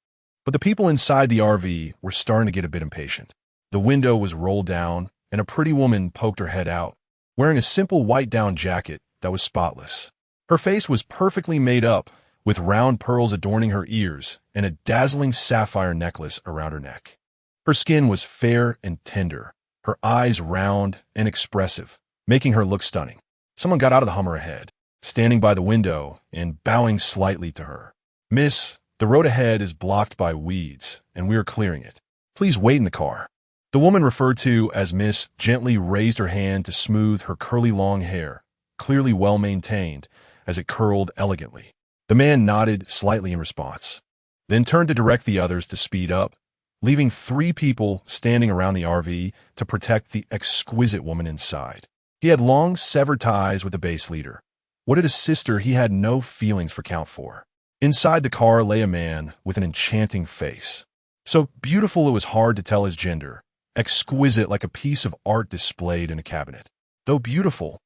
But the people inside the RV were starting to get a bit impatient. The window was rolled down, and a pretty woman poked her head out, wearing a simple white down jacket that was spotless. Her face was perfectly made up, with round pearls adorning her ears and a dazzling sapphire necklace around her neck. Her skin was fair and tender, her eyes round and expressive, making her look stunning. Someone got out of the Hummer ahead, standing by the window and bowing slightly to her. "Miss, the road ahead is blocked by weeds, and we are clearing it. Please wait in the car." The woman referred to as Miss gently raised her hand to smooth her curly long hair, clearly well-maintained, as it curled elegantly. The man nodded slightly in response, then turned to direct the others to speed up, leaving 3 people standing around the RV to protect the exquisite woman inside. He had long severed ties with the base leader. What did a sister he had no feelings for count for? Inside the car lay a man with an enchanting face, so beautiful it was hard to tell his gender, exquisite like a piece of art displayed in a cabinet. Though beautiful,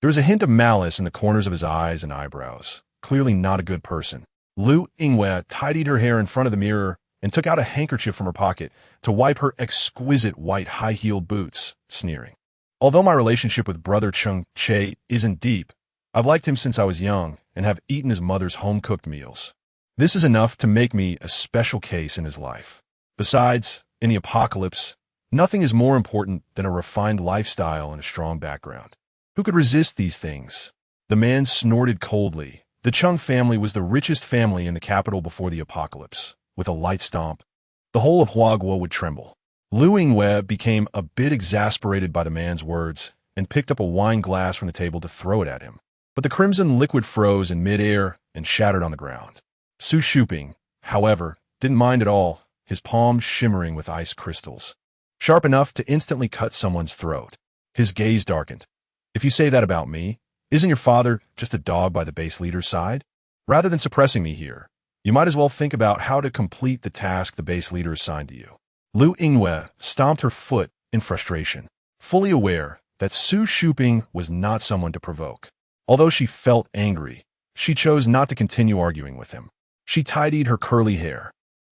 there was a hint of malice in the corners of his eyes and eyebrows, clearly not a good person. Lu Yingwe tidied her hair in front of the mirror and took out a handkerchief from her pocket to wipe her exquisite white high-heeled boots, sneering. "Although my relationship with brother Cheng Che isn't deep, I've liked him since I was young and have eaten his mother's home-cooked meals. This is enough to make me a special case in his life. Besides, in the apocalypse, Nothing is more important than a refined lifestyle and a strong background. Who could resist these things? The man snorted coldly. The Cheng family was the richest family in the capital before the apocalypse. With a light stomp, the whole of Huaguo would tremble. Lu Yingwei became a bit exasperated by the man's words and picked up a wine glass from the table to throw it at him. But the crimson liquid froze in midair and shattered on the ground. Su Shuping, however, didn't mind at all, his palms shimmering with ice crystals. Sharp enough to instantly cut someone's throat. His gaze darkened. If you say that about me, isn't your father just a dog by the base leader's side? Rather than suppressing me here, you might as well think about how to complete the task the base leader assigned to you. Lu Yingwei stomped her foot in frustration, fully aware that Su Shuping was not someone to provoke. Although she felt angry, she chose not to continue arguing with him. She tidied her curly hair,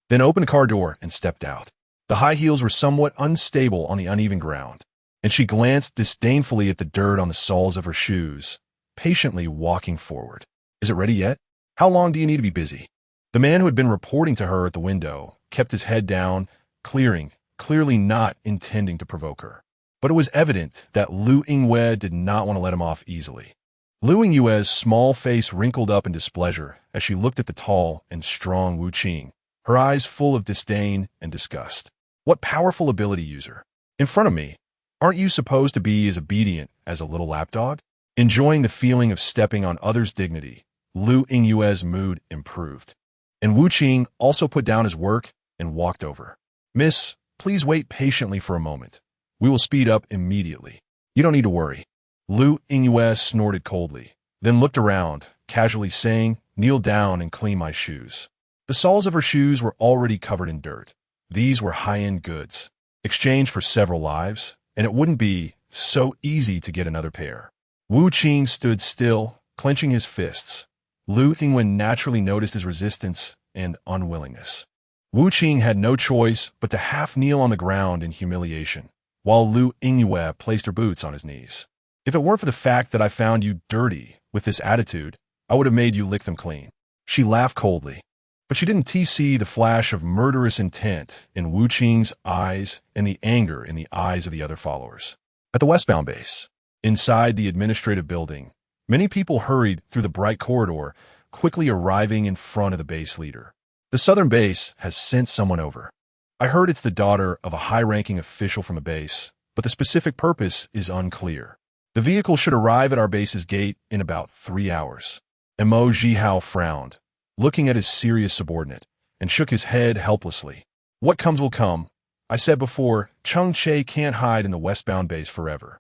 then opened the car door and stepped out. The high heels were somewhat unstable on the uneven ground, and she glanced disdainfully at the dirt on the soles of her shoes, patiently walking forward. Is it ready yet? How long do you need to be busy? The man who had been reporting to her at the window kept his head down, clearly not intending to provoke her. But it was evident that Lu Yingwei did not want to let him off easily. Lu Yingwei's small face wrinkled up in displeasure as she looked at the tall and strong Wu Qing, her eyes full of disdain and disgust. What powerful ability user! In front of me, aren't you supposed to be as obedient as a little lapdog? Enjoying the feeling of stepping on others' dignity, Lu Yingwei's mood improved. And Wu Qing also put down his work and walked over. Miss, please wait patiently for a moment. We will speed up immediately. You don't need to worry. Lu Yingwei snorted coldly, then looked around, casually saying, kneel down and clean my shoes. The soles of her shoes were already covered in dirt. These were high-end goods, exchanged for several lives, and it wouldn't be so easy to get another pair. Wu Qing stood still, clenching his fists. Lu Yingwei naturally noticed his resistance and unwillingness. Wu Qing had no choice but to half-kneel on the ground in humiliation, while Lu Yingwei placed her boots on his knees. If it weren't for the fact that I found you dirty with this attitude, I would have made you lick them clean. She laughed coldly, but she didn't see the flash of murderous intent in Wu Qing's eyes and the anger in the eyes of the other followers. At the westbound base, inside the administrative building, many people hurried through the bright corridor, quickly arriving in front of the base leader. The southern base has sent someone over. I heard it's the daughter of a high-ranking official from the base, but the specific purpose is unclear. The vehicle should arrive at our base's gate in about 3 hours. Mo Zhihao frowned, looking at his serious subordinate, and shook his head helplessly. What comes will come. I said before, Cheng Che can't hide in the westbound base forever.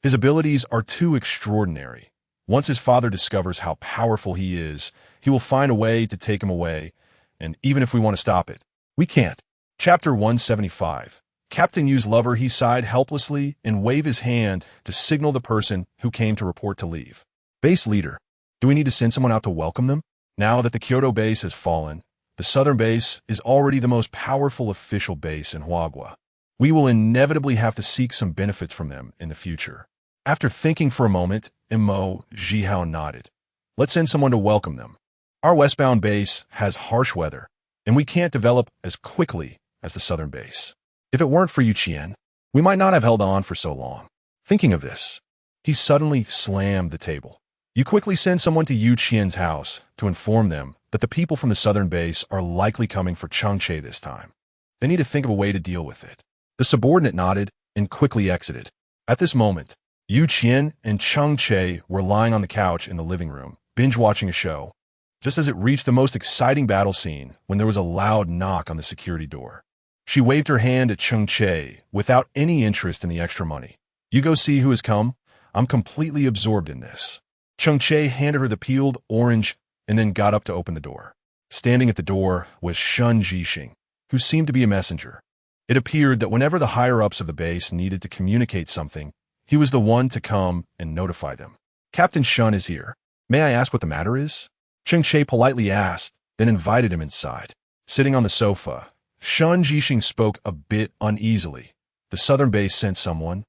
His abilities are too extraordinary. Once his father discovers how powerful he is, he will find a way to take him away, and even if we want to stop it, we can't. Chapter 175. Captain Yu's lover, he sighed helplessly and waved his hand to signal the person who came to report to leave. Base leader, do we need to send someone out to welcome them? Now that the Kyoto base has fallen, the southern base is already the most powerful official base in Huaguo. We will inevitably have to seek some benefits from them in the future. After thinking for a moment, Mo Zhihao nodded. Let's send someone to welcome them. Our westbound base has harsh weather, and we can't develop as quickly as the southern base. If it weren't for you, Qian, we might not have held on for so long. Thinking of this, he suddenly slammed the table. You quickly send someone to Yu Qian's house to inform them that the people from the southern base are likely coming for Cheng Che this time. They need to think of a way to deal with it. The subordinate nodded and quickly exited. At this moment, Yu Qian and Cheng Che were lying on the couch in the living room, binge-watching a show, just as it reached the most exciting battle scene when there was a loud knock on the security door. She waved her hand at Cheng Che without any interest in the extra money. You go see who has come. I'm completely absorbed in this. Cheng Che handed her the peeled orange and then got up to open the door. Standing at the door was Shun Jixing, who seemed to be a messenger. It appeared that whenever the higher-ups of the base needed to communicate something, he was the one to come and notify them. Captain Shun is here. May I ask what the matter is? Cheng Che politely asked, then invited him inside. Sitting on the sofa, Shun Jixing spoke a bit uneasily. The southern base sent someone.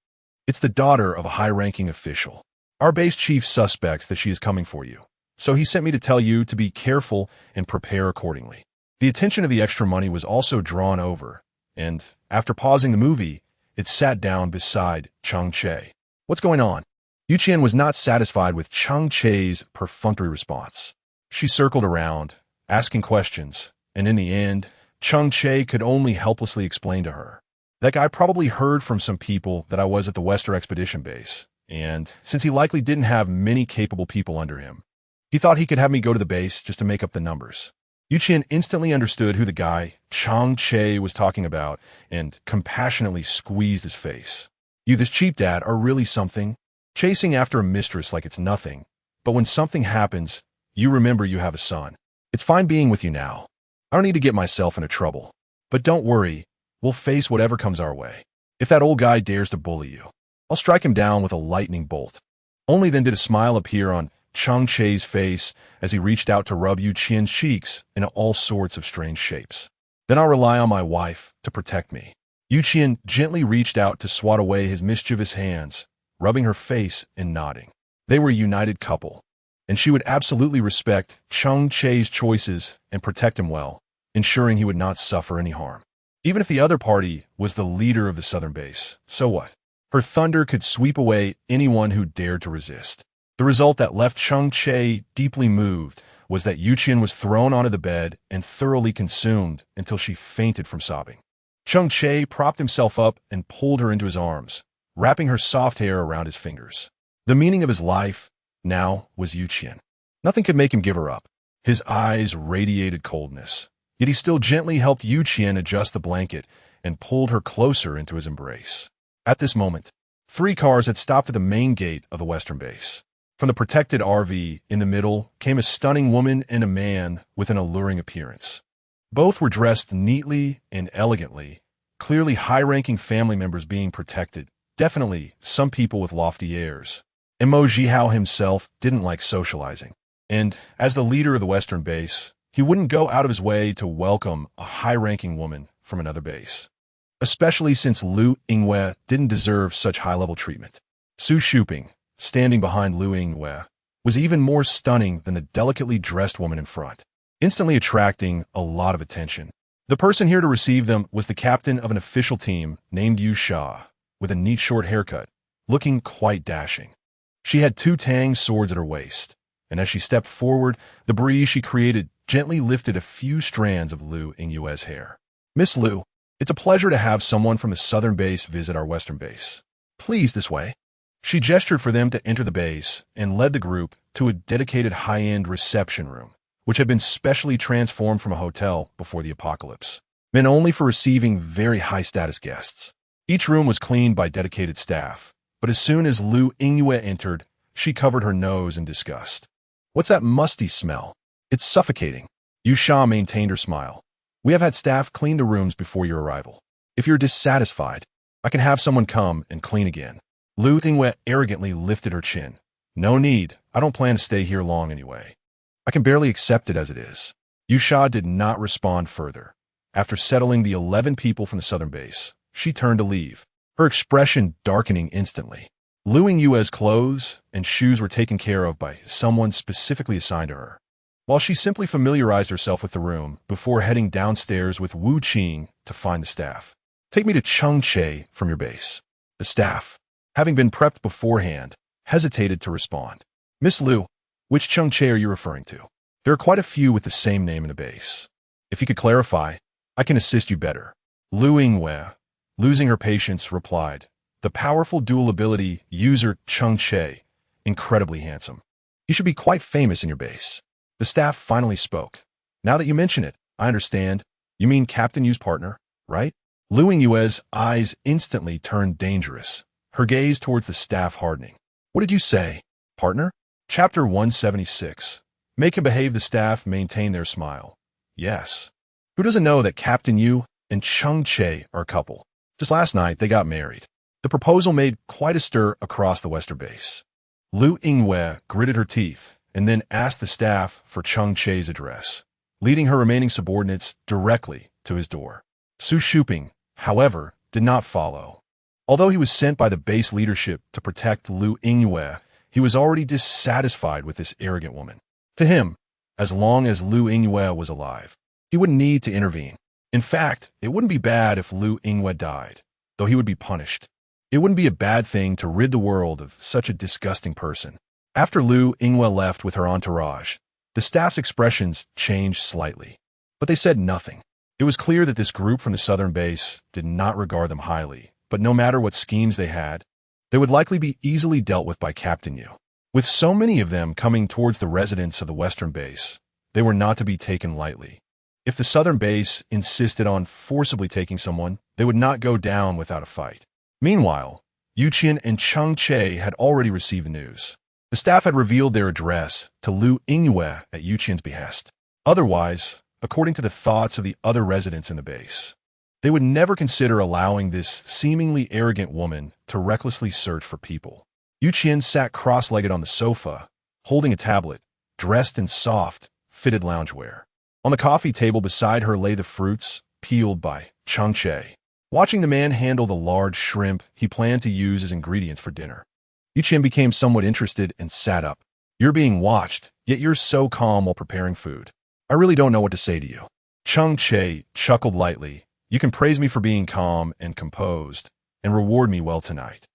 It's the daughter of a high-ranking official. Our base chief suspects that she is coming for you, so he sent me to tell you to be careful and prepare accordingly. The attention of the extra money was also drawn over, and, after pausing the movie, it sat down beside Cheng Che. "What's going on?" Qian was not satisfied with Cheng Che's perfunctory response. She circled around, asking questions, and in the end, Cheng Che could only helplessly explain to her. "That guy probably heard from some people that I was at the Western Expedition Base, and since he likely didn't have many capable people under him, he thought he could have me go to the base just to make up the numbers." Qian instantly understood who the guy Cheng Che was talking about and compassionately squeezed his face. "You, this cheap dad, are really something. Chasing after a mistress like it's nothing. But when something happens, you remember you have a son. It's fine being with you now. I don't need to get myself into trouble. But don't worry, we'll face whatever comes our way. If that old guy dares to bully you, I'll strike him down with a lightning bolt." Only then did a smile appear on Cheng Che's face as he reached out to rub Qian's cheeks in all sorts of strange shapes. "Then I'll rely on my wife to protect me." Qian gently reached out to swat away his mischievous hands, rubbing her face and nodding. They were a united couple, and she would absolutely respect Cheng Che's choices and protect him well, ensuring he would not suffer any harm. Even if the other party was the leader of the southern base, so what? Her thunder could sweep away anyone who dared to resist. The result that left Cheng Che deeply moved was that Qian was thrown onto the bed and thoroughly consumed until she fainted from sobbing. Cheng Che propped himself up and pulled her into his arms, wrapping her soft hair around his fingers. The meaning of his life now was Qian. Nothing could make him give her up. His eyes radiated coldness, yet he still gently helped Qian adjust the blanket and pulled her closer into his embrace. At this moment, 3 cars had stopped at the main gate of the western base. From the protected RV in the middle came a stunning woman and a man with an alluring appearance. Both were dressed neatly and elegantly, clearly high-ranking family members being protected. Definitely some people with lofty airs. And Mo Jihao himself didn't like socializing. And as the leader of the Western base, he wouldn't go out of his way to welcome a high-ranking woman from another base. Especially since Lu Yingwei didn't deserve such high-level treatment. Su Shuping, standing behind Lu Yingwei, was even more stunning than the delicately dressed woman in front, instantly attracting a lot of attention. The person here to receive them was the captain of an official team named Yu Sha, with a neat short haircut, looking quite dashing. She had 2 tang swords at her waist, and as she stepped forward, the breeze she created gently lifted a few strands of Lu Yingwei's hair. "Miss Lu, it's a pleasure to have someone from the southern base visit our western base. Please, this way." She gestured for them to enter the base and led the group to a dedicated high-end reception room, which had been specially transformed from a hotel before the apocalypse, meant only for receiving very high-status guests. Each room was cleaned by dedicated staff, but as soon as Lu Yingwei entered, she covered her nose in disgust. "What's that musty smell? It's suffocating." Yu Sha maintained her smile. "We have had staff clean the rooms before your arrival. If you're dissatisfied, I can have someone come and clean again." Lu Yingwei arrogantly lifted her chin. "No need. I don't plan to stay here long anyway. I can barely accept it as it is." Yu Sha did not respond further. After settling the 11 people from the southern base, she turned to leave, her expression darkening instantly. Lu Yingwei's clothes and shoes were taken care of by someone specifically assigned to her, while she simply familiarized herself with the room before heading downstairs with Wu Qing to find the staff. "Take me to Cheng Che from your base." The staff, having been prepped beforehand, hesitated to respond. "Miss Lu, which Cheng Che are you referring to? There are quite a few with the same name in the base. If you could clarify, I can assist you better." Lu Yingwei, losing her patience, replied, "The powerful dual ability user Cheng Che, incredibly handsome. You should be quite famous in your base." The staff finally spoke. "Now that you mention it, I understand. You mean Captain Yu's partner, right?" Lu Yingwei's eyes instantly turned dangerous, her gaze towards the staff hardening. "What did you say? Partner?" Chapter 176. Make him behave. The staff maintained their smile. "Yes. Who doesn't know that Captain Yu and Cheng Che are a couple? Just last night, they got married." The proposal made quite a stir across the western base. Lu Yingwei gritted her teeth and then asked the staff for Cheng Che's address, leading her remaining subordinates directly to his door. Su Shuping, however, did not follow. Although he was sent by the base leadership to protect Lu Yingwei, he was already dissatisfied with this arrogant woman. To him, as long as Lu Yingwei was alive, he wouldn't need to intervene. In fact, it wouldn't be bad if Lu Yingwei died. though he would be punished. It wouldn't be a bad thing to rid the world of such a disgusting person. After Lu Yingwe left with her entourage, the staff's expressions changed slightly, but they said nothing. It was clear that this group from the southern base did not regard them highly, but no matter what schemes they had, they would likely be easily dealt with by Captain Yu. With so many of them coming towards the residents of the western base, they were not to be taken lightly. If the southern base insisted on forcibly taking someone, they would not go down without a fight. Meanwhile, Qian and Cheng Che had already received the news. The staff had revealed their address to Lu Yingwe at Qian's behest. Otherwise, according to the thoughts of the other residents in the base, they would never consider allowing this seemingly arrogant woman to recklessly search for people. Qian sat cross-legged on the sofa, holding a tablet, dressed in soft, fitted loungewear. On the coffee table beside her lay the fruits, peeled by Cheng Che. Watching the man handle the large shrimp he planned to use as ingredients for dinner, Qian became somewhat interested and sat up. "You're being watched, yet you're so calm while preparing food. I really don't know what to say to you." Cheng Che chuckled lightly. "You can praise me for being calm and composed, and reward me well tonight."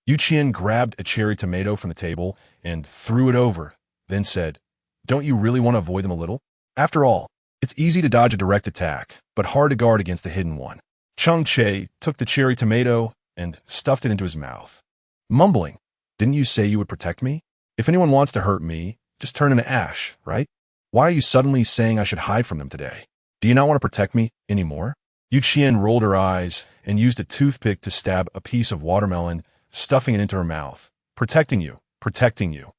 Qian grabbed a cherry tomato from the table and threw it over, then said, "Don't you really want to avoid them a little? After all, it's easy to dodge a direct attack, but hard to guard against a hidden one." Cheng Che took the cherry tomato and stuffed it into his mouth, mumbling, "Didn't you say you would protect me? If anyone wants to hurt me, just turn into ash, right? Why are you suddenly saying I should hide from them today? Do you not want to protect me anymore?" Qian rolled her eyes and used a toothpick to stab a piece of watermelon, stuffing it into her mouth. "Protecting you, protecting you.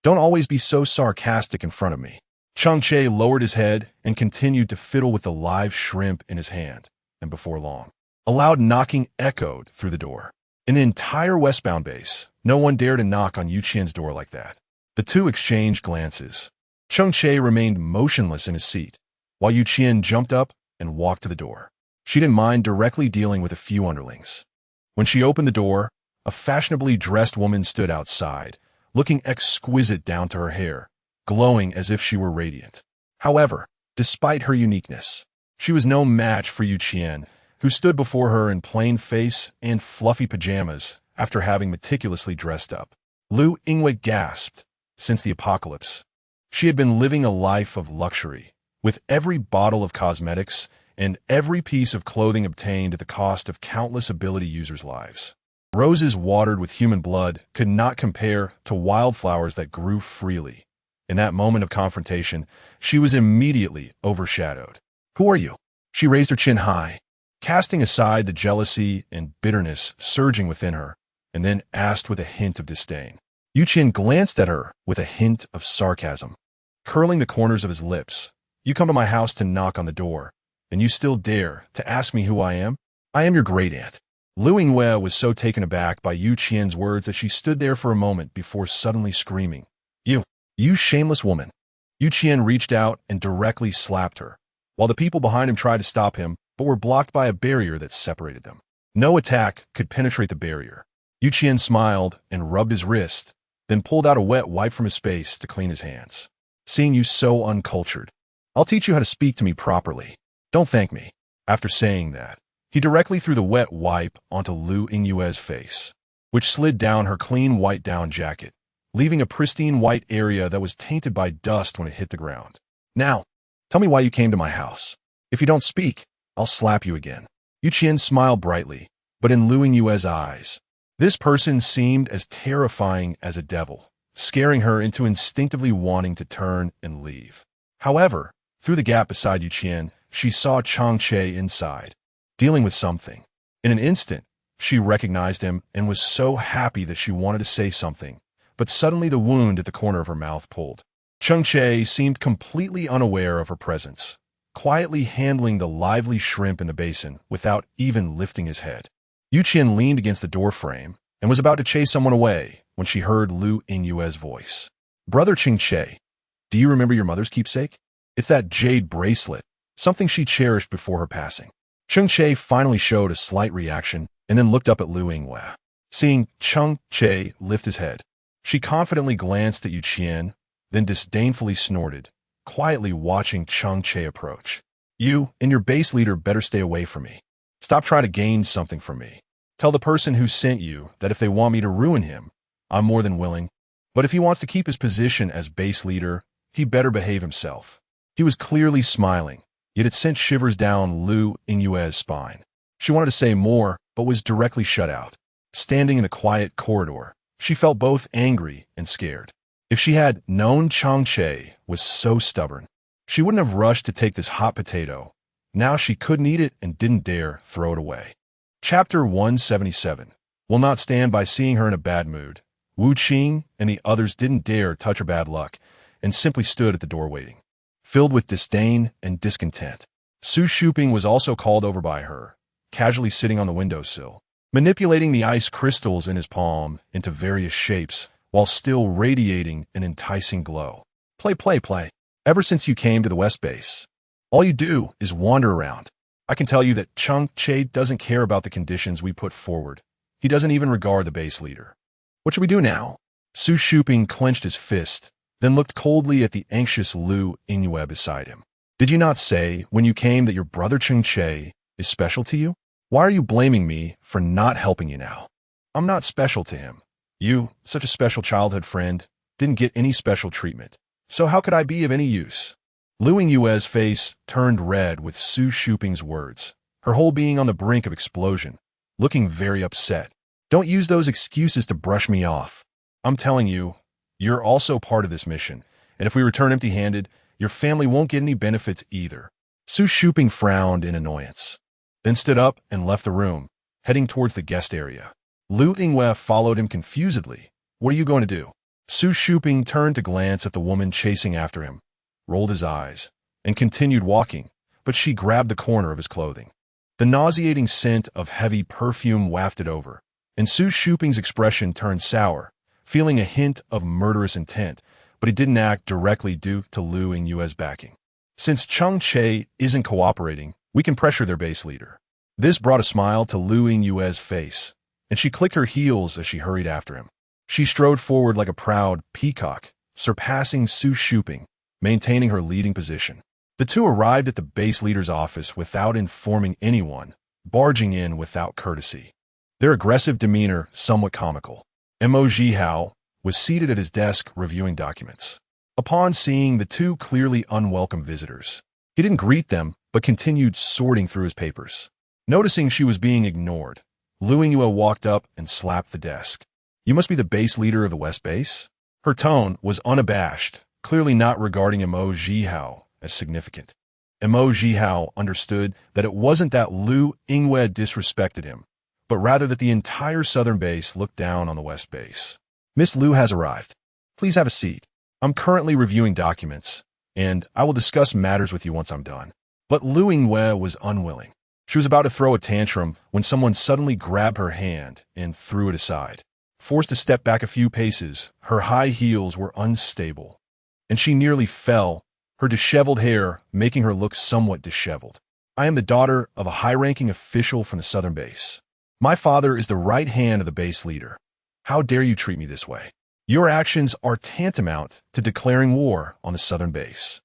Don't always be so sarcastic in front of me." Cheng Che lowered his head and continued to fiddle with the live shrimp in his hand, and before long, a loud knocking echoed through the door. In the entire westbound base, no one dared to knock on Qian's door like that. The two exchanged glances. Cheng Che remained motionless in his seat, while Qian jumped up and walked to the door. She didn't mind directly dealing with a few underlings. When she opened the door, a fashionably dressed woman stood outside, looking exquisite down to her hair, glowing as if she were radiant. However, despite her uniqueness, she was no match for Qian, who stood before her in plain face and fluffy pajamas after having meticulously dressed up. Lu Yingwe gasped. Since the apocalypse, she had been living a life of luxury, with every bottle of cosmetics and every piece of clothing obtained at the cost of countless ability users' lives. Roses watered with human blood could not compare to wildflowers that grew freely. In that moment of confrontation, she was immediately overshadowed. "Who are you?" She raised her chin high, casting aside the jealousy and bitterness surging within her, and then asked with a hint of disdain. Qian glanced at her with a hint of sarcasm, curling the corners of his lips. "You come to my house to knock on the door, and you still dare to ask me who I am? I am your great-aunt." Lu Yingwe was so taken aback by Qian's words that she stood there for a moment before suddenly screaming, You shameless woman." Qian reached out and directly slapped her, while the people behind him tried to stop him, but were blocked by a barrier that separated them. No attack could penetrate the barrier. Qian smiled and rubbed his wrist, then pulled out a wet wipe from his face to clean his hands. "Seeing you so uncultured, I'll teach you how to speak to me properly. Don't thank me." After saying that, he directly threw the wet wipe onto Lu Yingwe's face, which slid down her clean white down jacket, leaving a pristine white area that was tainted by dust when it hit the ground. "Now, tell me why you came to my house. If you don't speak, I'll slap you again." Qian smiled brightly, but in Lu Yingwe's eyes, this person seemed as terrifying as a devil, scaring her into instinctively wanting to turn and leave. However, through the gap beside Qian, she saw Cheng Che inside, dealing with something. In an instant, she recognized him and was so happy that she wanted to say something, but suddenly the wound at the corner of her mouth pulled. Cheng Che seemed completely unaware of her presence, quietly handling the lively shrimp in the basin without even lifting his head. Qian leaned against the doorframe and was about to chase someone away when she heard Lu Yingwe's voice. "Brother Cheng Che, do you remember your mother's keepsake? It's that jade bracelet, something she cherished before her passing." Cheng Che finally showed a slight reaction and then looked up at Lu Yingwe. Seeing Cheng Che lift his head, she confidently glanced at Qian, then disdainfully snorted, quietly watching Cheng Che approach. "You and your base leader better stay away from me. Stop trying to gain something from me. Tell the person who sent you that if they want me to ruin him, I'm more than willing. But if he wants to keep his position as base leader, he better behave himself." He was clearly smiling, yet it sent shivers down Lu Yingyue's spine. She wanted to say more, but was directly shut out. Standing in the quiet corridor, she felt both angry and scared. If she had known Cheng Che was so stubborn, she wouldn't have rushed to take this hot potato. Now she couldn't eat it and didn't dare throw it away. Chapter 177. Will not stand by seeing her in a bad mood. Wu Qing and the others didn't dare touch her bad luck and simply stood at the door waiting, filled with disdain and discontent. Su Shuping was also called over by her, casually sitting on the windowsill, manipulating the ice crystals in his palm into various shapes while still radiating an enticing glow. "Play, play, play. Ever since you came to the West Base, all you do is wander around. I can tell you that Cheng Che doesn't care about the conditions we put forward. He doesn't even regard the base leader. What should we do now?" Su Shuping clenched his fist, then looked coldly at the anxious Lu Yingyue beside him. "Did you not say when you came that your brother Cheng Che is special to you? Why are you blaming me for not helping you now? I'm not special to him. You, such a special childhood friend, didn't get any special treatment. So how could I be of any use?" Lu Yingyue's face turned red with Su Shuping's words, her whole being on the brink of explosion, looking very upset. "Don't use those excuses to brush me off. I'm telling you, you're also part of this mission, and if we return empty-handed, your family won't get any benefits either." Su Shuping frowned in annoyance, then stood up and left the room, heading towards the guest area. Lu Yingyue followed him confusedly. "What are you going to do?" Su Shuping turned to glance at the woman chasing after him, rolled his eyes, and continued walking, but she grabbed the corner of his clothing. The nauseating scent of heavy perfume wafted over, and Su Shuping's expression turned sour, feeling a hint of murderous intent, but he didn't act directly due to Lu Yingyue's backing. "Since Cheng Che isn't cooperating, we can pressure their base leader." This brought a smile to Lu Yingyue's face, and she clicked her heels as she hurried after him. She strode forward like a proud peacock, surpassing Su Shuping, maintaining her leading position. The two arrived at the base leader's office without informing anyone, barging in without courtesy, their aggressive demeanor somewhat comical. Mo Jihao was seated at his desk reviewing documents. Upon seeing the two clearly unwelcome visitors, he didn't greet them but continued sorting through his papers. Noticing she was being ignored, Lu Yingyue walked up and slapped the desk. "You must be the base leader of the West Base?" Her tone was unabashed, clearly not regarding Mo Jihao as significant. Mo Jihao understood that it wasn't that Lu Yingyue disrespected him, but rather that the entire southern base looked down on the West Base. "Miss Lu has arrived. Please have a seat. I'm currently reviewing documents, and I will discuss matters with you once I'm done." But Lu Yingyue was unwilling. She was about to throw a tantrum when someone suddenly grabbed her hand and threw it aside. Forced to step back a few paces, her high heels were unstable, and she nearly fell, her disheveled hair making her look somewhat disheveled. "I am the daughter of a high-ranking official from the southern base. My father is the right hand of the base leader. How dare you treat me this way? Your actions are tantamount to declaring war on the southern base."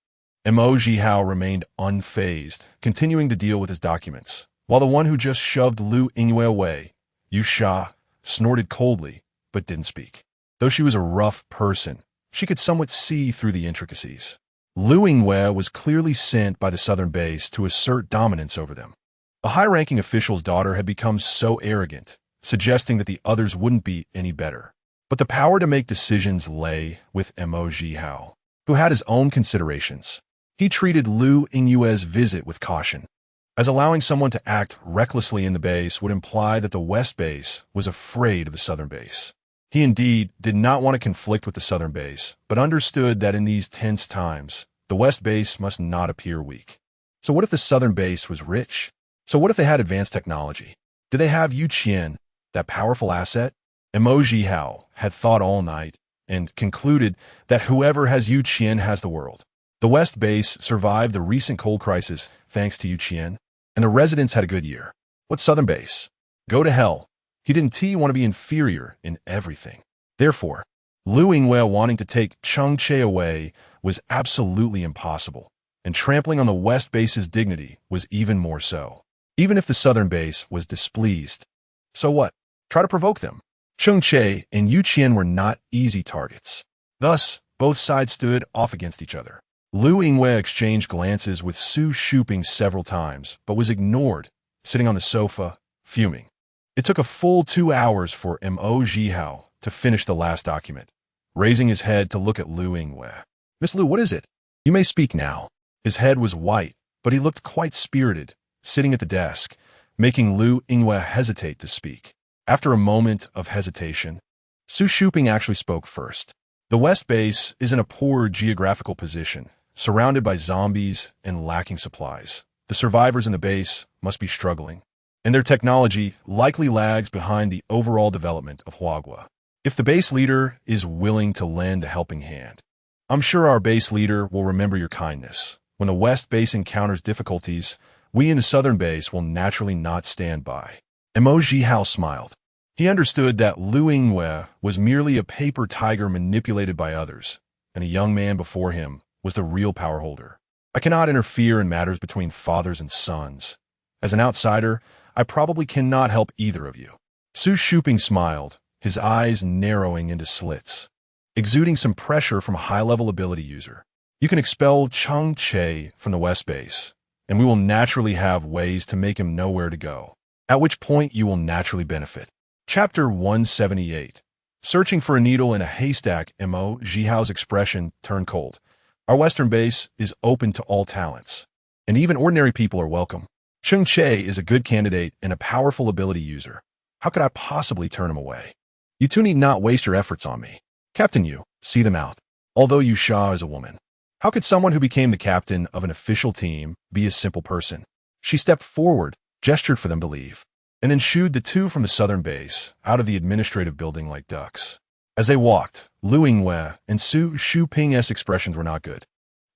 Mo Jihao remained unfazed, continuing to deal with his documents, while the one who just shoved Lu Yingyue away, Yu Sha, snorted coldly, but didn't speak. Though she was a rough person, she could somewhat see through the intricacies. Lu Yingyue was clearly sent by the southern base to assert dominance over them. A high-ranking official's daughter had become so arrogant, suggesting that the others wouldn't be any better. But the power to make decisions lay with Mo Jihao, who had his own considerations. He treated Lu Yingyue's visit with caution, as allowing someone to act recklessly in the base would imply that the West Base was afraid of the Southern Base. He indeed did not want to conflict with the Southern Base, but understood that in these tense times, the West Base must not appear weak. So what if the Southern Base was rich? So what if they had advanced technology? Did they have Qian, that powerful asset? Mo Jihao had thought all night and concluded that whoever has Qian has the world. The West Base survived the recent cold crisis thanks to Qian, and the residents had a good year. What Southern Base? Go to hell. He didn't want to be inferior in everything. Therefore, Lu Yingyue wanting to take Cheng Che away was absolutely impossible, and trampling on the West Base's dignity was even more so. Even if the Southern Base was displeased, So what? Try to provoke them. Cheng Che and Qian were not easy targets. Thus, both sides stood off against each other. Lu Yingwei exchanged glances with Su Shuping several times, but was ignored, sitting on the sofa, fuming. It took a full 2 hours for Mo Zhihao to finish the last document, raising his head to look at Lu Yingwei. "Miss Lu, what is it? You may speak now." His head was white, but he looked quite spirited, sitting at the desk, making Lu Yingwei hesitate to speak. After a moment of hesitation, Su Shuping actually spoke first. The West Base is in a poor geographical position, surrounded by zombies and lacking supplies. The survivors in the base must be struggling, and their technology likely lags behind the overall development of Huagua. If the base leader is willing to lend a helping hand, I'm sure our base leader will remember your kindness. When the West Base encounters difficulties, we in the Southern Base will naturally not stand by. Mo Zhihao smiled. He understood that Lu Yingwei was merely a paper tiger manipulated by others, and the young man before him was the real power holder. I cannot interfere in matters between fathers and sons. As an outsider, I probably cannot help either of you. Su Shuping smiled, his eyes narrowing into slits, exuding some pressure from a high-level ability user. You can expel Cheng Che from the West Base, and we will naturally have ways to make him know where to go, at which point you will naturally benefit. Chapter 178. Searching for a needle in a haystack. Mo Zhihao's expression turned cold. Our Western Base is open to all talents, and even ordinary people are welcome. Cheng Che is a good candidate and a powerful ability user. How could I possibly turn him away? You two need not waste your efforts on me. Captain Yu, see them out. Although Yu Sha is a woman, how could someone who became the captain of an official team be a simple person? She stepped forward, gestured for them to leave, and then shooed the two from the Southern Base out of the administrative building like ducks. As they walked, Lu Yingwei and Su Shuping's expressions were not good.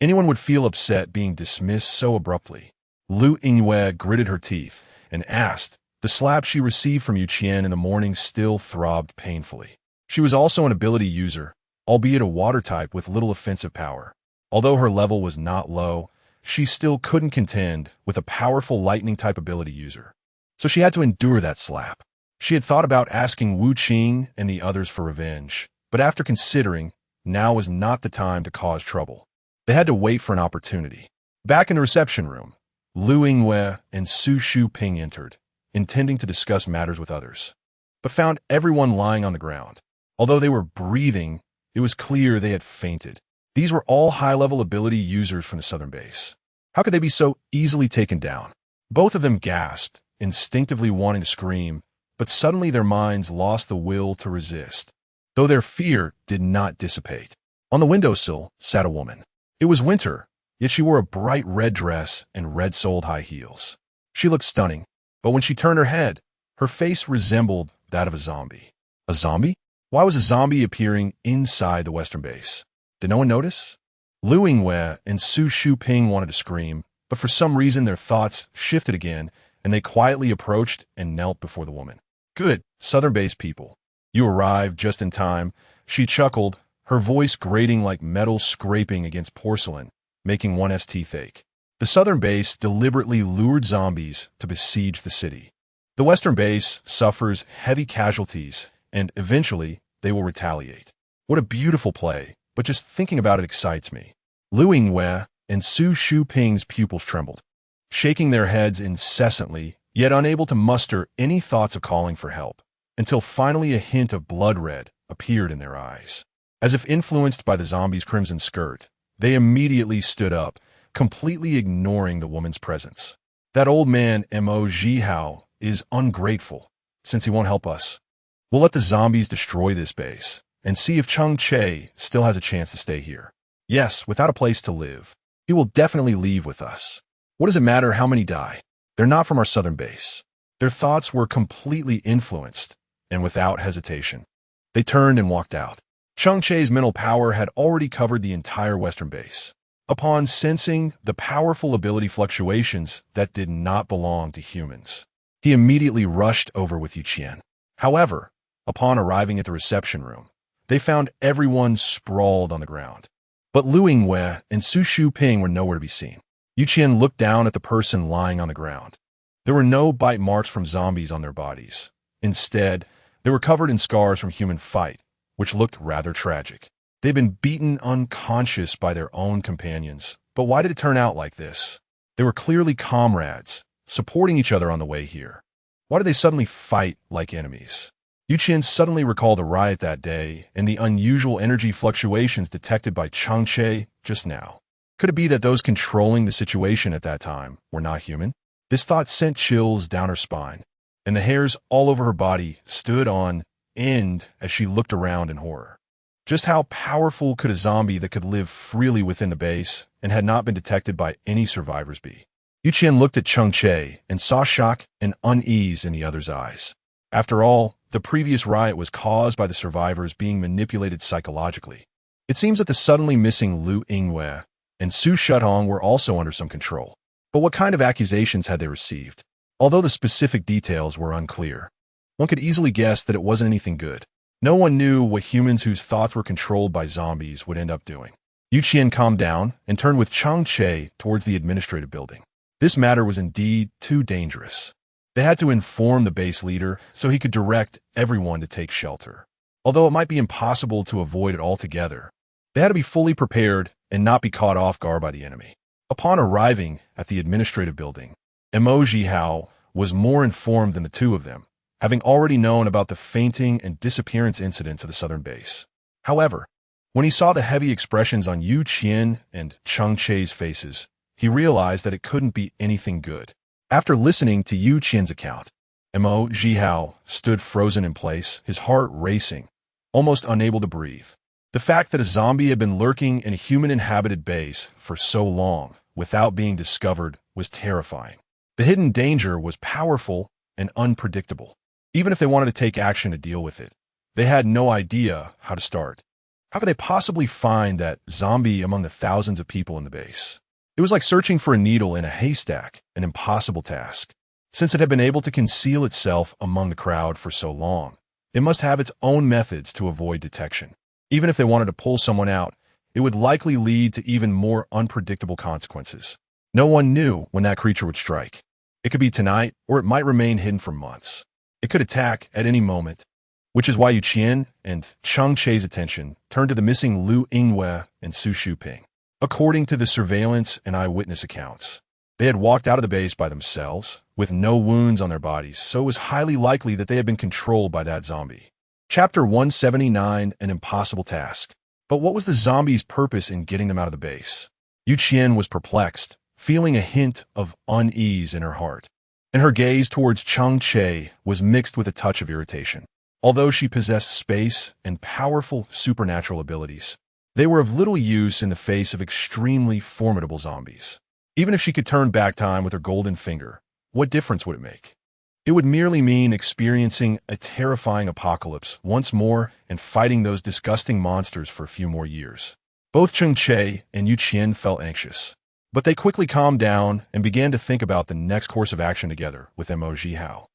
Anyone would feel upset being dismissed so abruptly. Lu Yingwei gritted her teeth and asked. The slap she received from Qian in the morning still throbbed painfully. She was also an ability user, albeit a water type with little offensive power. Although her level was not low, she still couldn't contend with a powerful lightning-type ability user. So she had to endure that slap. She had thought about asking Wu Qing and the others for revenge, but after considering, now was not the time to cause trouble. They had to wait for an opportunity. Back in the reception room, Lu Yingwei and Su Shuping entered, intending to discuss matters with others, but found everyone lying on the ground. Although they were breathing, it was clear they had fainted. These were all high-level ability users from the Southern Base. How could they be so easily taken down? Both of them gasped, instinctively wanting to scream, but suddenly their minds lost the will to resist, though their fear did not dissipate. On the windowsill sat a woman. It was winter, yet she wore a bright red dress and red-soled high heels. She looked stunning, but when she turned her head, her face resembled that of a zombie. A zombie? Why was a zombie appearing inside the Western Base? Did no one notice? Lu Yingwei and Su Shuping wanted to scream, but for some reason their thoughts shifted again, and they quietly approached and knelt before the woman. Good, Southern Base people. You arrived just in time. She chuckled, her voice grating like metal scraping against porcelain, making one's teeth ache. The Southern Base deliberately lured zombies to besiege the city. The Western Base suffers heavy casualties, and eventually they will retaliate. What a beautiful play, but just thinking about it excites me. Lu Yingwei and Su Shuping's pupils trembled, shaking their heads incessantly, yet unable to muster any thoughts of calling for help, until finally a hint of blood red appeared in their eyes. As if influenced by the zombie's crimson skirt, they immediately stood up, completely ignoring the woman's presence. That old man, Mo Zhihao, is ungrateful, since he won't help us. We'll let the zombies destroy this base, and see if Cheng Che still has a chance to stay here. Yes, without a place to live, he will definitely leave with us. What does it matter how many die? They're not from our Southern Base. Their thoughts were completely influenced, and without hesitation, they turned and walked out. Cheng Che's mental power had already covered the entire Western Base. Upon sensing the powerful ability fluctuations that did not belong to humans, he immediately rushed over with Qian. However, upon arriving at the reception room, they found everyone sprawled on the ground. But Lu Yingwei and Su Shuping were nowhere to be seen. Qian looked down at the person lying on the ground. There were no bite marks from zombies on their bodies, Instead, they were covered in scars from human fight, which looked rather tragic. They'd been beaten unconscious by their own companions. But why did it turn out like this? They were clearly comrades, supporting each other on the way here. Why did they suddenly fight like enemies? Qian suddenly recalled a riot that day and the unusual energy fluctuations detected by Cheng Che just now. Could it be that those controlling the situation at that time were not human? This thought sent chills down her spine, and the hairs all over her body stood on end as she looked around in horror. Just how powerful could a zombie that could live freely within the base and had not been detected by any survivors be? Qian looked at Cheng Che and saw shock and unease in the other's eyes. After all, the previous riot was caused by the survivors being manipulated psychologically. It seems that the suddenly missing Lu Yingwei and Su Shutong were also under some control. But what kind of accusations had they received? Although the specific details were unclear, one could easily guess that it wasn't anything good. No one knew what humans whose thoughts were controlled by zombies would end up doing. Qian calmed down and turned with Cheng Che towards the administrative building. This matter was indeed too dangerous. They had to inform the base leader so he could direct everyone to take shelter. Although it might be impossible to avoid it altogether, they had to be fully prepared and not be caught off guard by the enemy. Upon arriving at the administrative building, Mo Jihao was more informed than the two of them, having already known about the fainting and disappearance incidents of the southern base. However, when he saw the heavy expressions on Qian and Cheng Che's faces, he realized that it couldn't be anything good. After listening to Qian's account, Mo Jihao stood frozen in place, his heart racing, almost unable to breathe. The fact that a zombie had been lurking in a human-inhabited base for so long without being discovered was terrifying. The hidden danger was powerful and unpredictable. Even if they wanted to take action to deal with it, they had no idea how to start. How could they possibly find that zombie among the thousands of people in the base? It was like searching for a needle in a haystack, an impossible task. Since it had been able to conceal itself among the crowd for so long, it must have its own methods to avoid detection. Even if they wanted to pull someone out, it would likely lead to even more unpredictable consequences. No one knew when that creature would strike. It could be tonight, or it might remain hidden for months. It could attack at any moment, which is why Qian and Cheng Che's attention turned to the missing Lu Yingwei and Su Shuping. According to the surveillance and eyewitness accounts, they had walked out of the base by themselves, with no wounds on their bodies, so it was highly likely that they had been controlled by that zombie. Chapter 179, An Impossible Task. But what was the zombie's purpose in getting them out of the base? Qian was perplexed, feeling a hint of unease in her heart, and her gaze towards Cheng Che was mixed with a touch of irritation. Although she possessed space and powerful supernatural abilities, they were of little use in the face of extremely formidable zombies. Even if she could turn back time with her golden finger, what difference would it make? It would merely mean experiencing a terrifying apocalypse once more and fighting those disgusting monsters for a few more years. Both Cheng Che and Qian felt anxious, but they quickly calmed down and began to think about the next course of action together with Mo Jihao.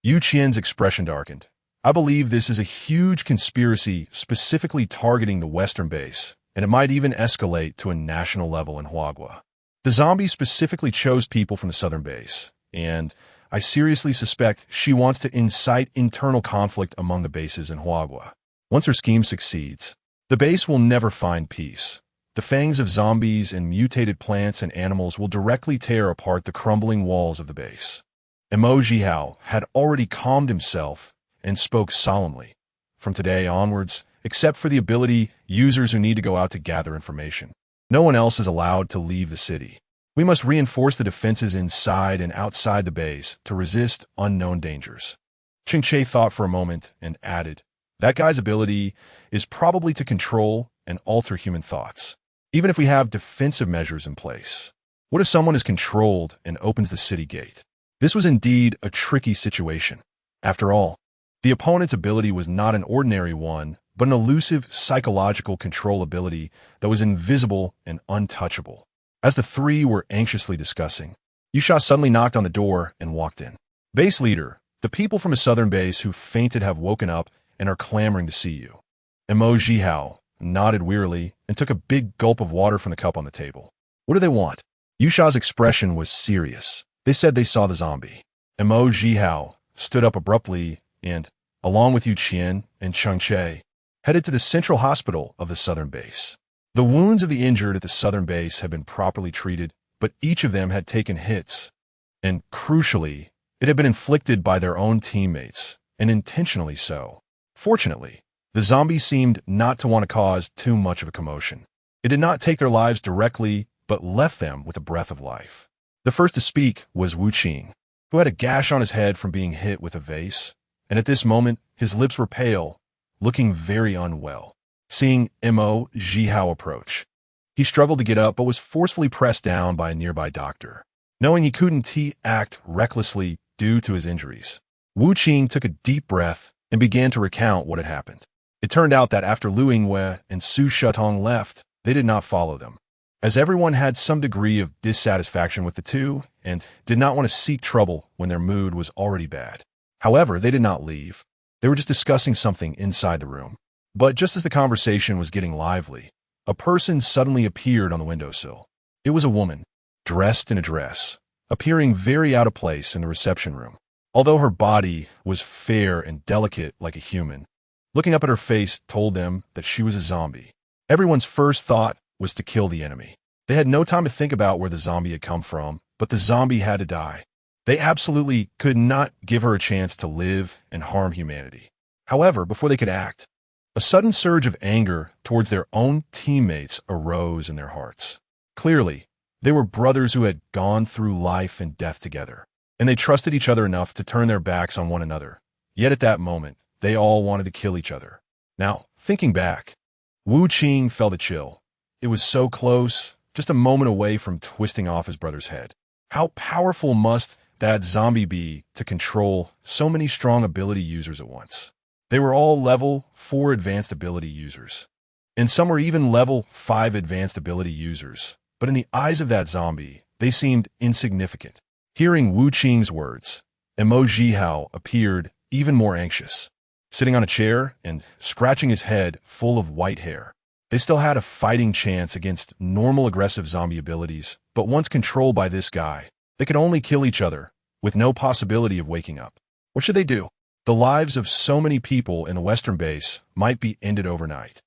Qian's expression darkened. I believe this is a huge conspiracy specifically targeting the western base, and it might even escalate to a national level in Huagua. The zombie specifically chose people from the southern base, and I seriously suspect she wants to incite internal conflict among the bases in Huagua. Once her scheme succeeds, the base will never find peace. The fangs of zombies and mutated plants and animals will directly tear apart the crumbling walls of the base. Mo Jihao had already calmed himself and spoke solemnly. From today onwards, except for the ability users who need to go out to gather information, no one else is allowed to leave the city. We must reinforce the defenses inside and outside the base to resist unknown dangers. Cheng Che thought for a moment and added, that guy's ability is probably to control and alter human thoughts, even if we have defensive measures in place. What if someone is controlled and opens the city gate? This was indeed a tricky situation. After all, the opponent's ability was not an ordinary one, but an elusive psychological control ability that was invisible and untouchable. As the three were anxiously discussing, Yusha suddenly knocked on the door and walked in. Base leader, the people from a southern base who fainted have woken up and are clamoring to see you. Mo Jihao nodded wearily and took a big gulp of water from the cup on the table. What do they want? Yusha's expression was serious. They said they saw the zombie. Mo Jihao stood up abruptly and, along with Qian and Cheng Che, headed to the central hospital of the southern base. The wounds of the injured at the southern base had been properly treated, but each of them had taken hits, and, crucially, it had been inflicted by their own teammates, and intentionally so. Fortunately, the zombies seemed not to want to cause too much of a commotion. It did not take their lives directly, but left them with a breath of life. The first to speak was Wu Qing, who had a gash on his head from being hit with a vase, and at this moment his lips were pale, looking very unwell. Seeing Mo Zhihao approach, he struggled to get up but was forcefully pressed down by a nearby doctor. Knowing he couldn't act recklessly due to his injuries, Wu Qing took a deep breath and began to recount what had happened. It turned out that after Lu Yingwei and Su Shetong left, they did not follow them, as everyone had some degree of dissatisfaction with the two and did not want to seek trouble when their mood was already bad. However, they did not leave. They were just discussing something inside the room. But just as the conversation was getting lively, a person suddenly appeared on the windowsill. It was a woman, dressed in a dress, appearing very out of place in the reception room. Although her body was fair and delicate like a human, looking up at her face told them that she was a zombie. Everyone's first thought was to kill the enemy. They had no time to think about where the zombie had come from, but the zombie had to die. They absolutely could not give her a chance to live and harm humanity. However, before they could act, a sudden surge of anger towards their own teammates arose in their hearts. Clearly, they were brothers who had gone through life and death together, and they trusted each other enough to turn their backs on one another. Yet at that moment, they all wanted to kill each other. Now, thinking back, Wu Qing felt a chill. It was so close, just a moment away from twisting off his brother's head. How powerful must that zombie be to control so many strong ability users at once? They were all level 4 advanced ability users, and some were even level 5 advanced ability users, but in the eyes of that zombie, they seemed insignificant. Hearing Wu Qing's words, Mo Zhihao appeared even more anxious, sitting on a chair and scratching his head full of white hair. They still had a fighting chance against normal aggressive zombie abilities, but once controlled by this guy, they could only kill each other, with no possibility of waking up. What should they do? The lives of so many people in the western base might be ended overnight.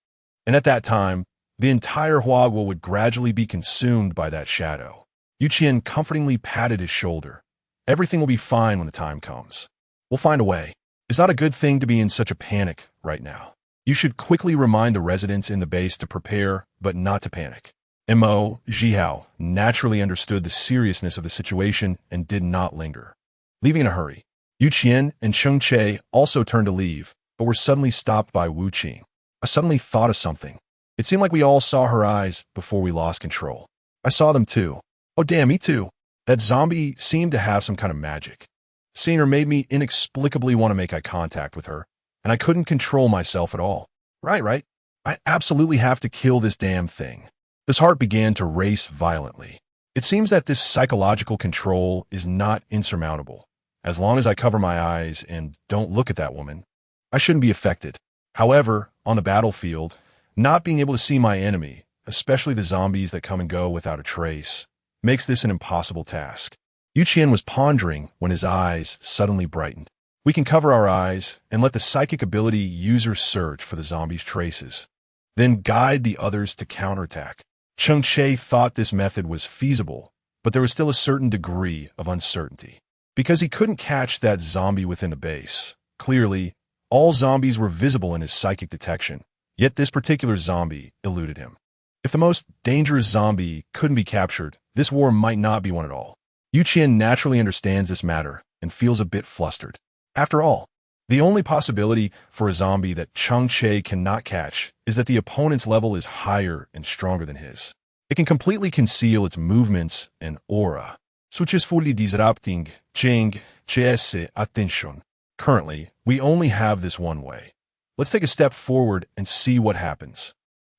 And at that time, the entire Huagua would gradually be consumed by that shadow. Qian comfortingly patted his shoulder. Everything will be fine when the time comes. We'll find a way. It's not a good thing to be in such a panic right now. You should quickly remind the residents in the base to prepare, but not to panic. Mo Zhihao naturally understood the seriousness of the situation and did not linger. Leaving in a hurry, Qian and Cheng Che also turned to leave, but were suddenly stopped by Wu Qing. I suddenly thought of something. It seemed like we all saw her eyes before we lost control. I saw them too. Oh damn, me too. That zombie seemed to have some kind of magic. Seeing her made me inexplicably want to make eye contact with her, and I couldn't control myself at all. Right. I absolutely have to kill this damn thing. His heart began to race violently. It seems that this psychological control is not insurmountable. As long as I cover my eyes and don't look at that woman, I shouldn't be affected. However, on the battlefield, not being able to see my enemy, especially the zombies that come and go without a trace, makes this an impossible task. Qian was pondering when his eyes suddenly brightened. We can cover our eyes and let the psychic ability user search for the zombies' traces, then guide the others to counterattack. Cheng Che thought this method was feasible, but there was still a certain degree of uncertainty. Because he couldn't catch that zombie within the base, clearly, all zombies were visible in his psychic detection, yet this particular zombie eluded him. If the most dangerous zombie couldn't be captured, this war might not be won at all. Qian naturally understands this matter and feels a bit flustered. After all, the only possibility for a zombie that Cheng Che cannot catch is that the opponent's level is higher and stronger than his. It can completely conceal its movements and aura, successfully disrupting Cheng Che's attention. Currently, we only have this one way. Let's take a step forward and see what happens,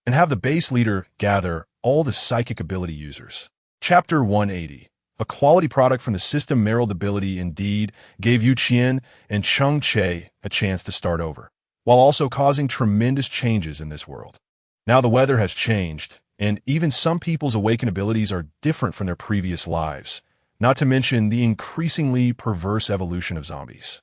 and have the base leader gather all the psychic ability users. Chapter 180. A quality product from the system Merrill ability indeed gave Qian and Cheng Che a chance to start over, while also causing tremendous changes in this world. Now the weather has changed, and even some people's awakened abilities are different from their previous lives, not to mention the increasingly perverse evolution of zombies.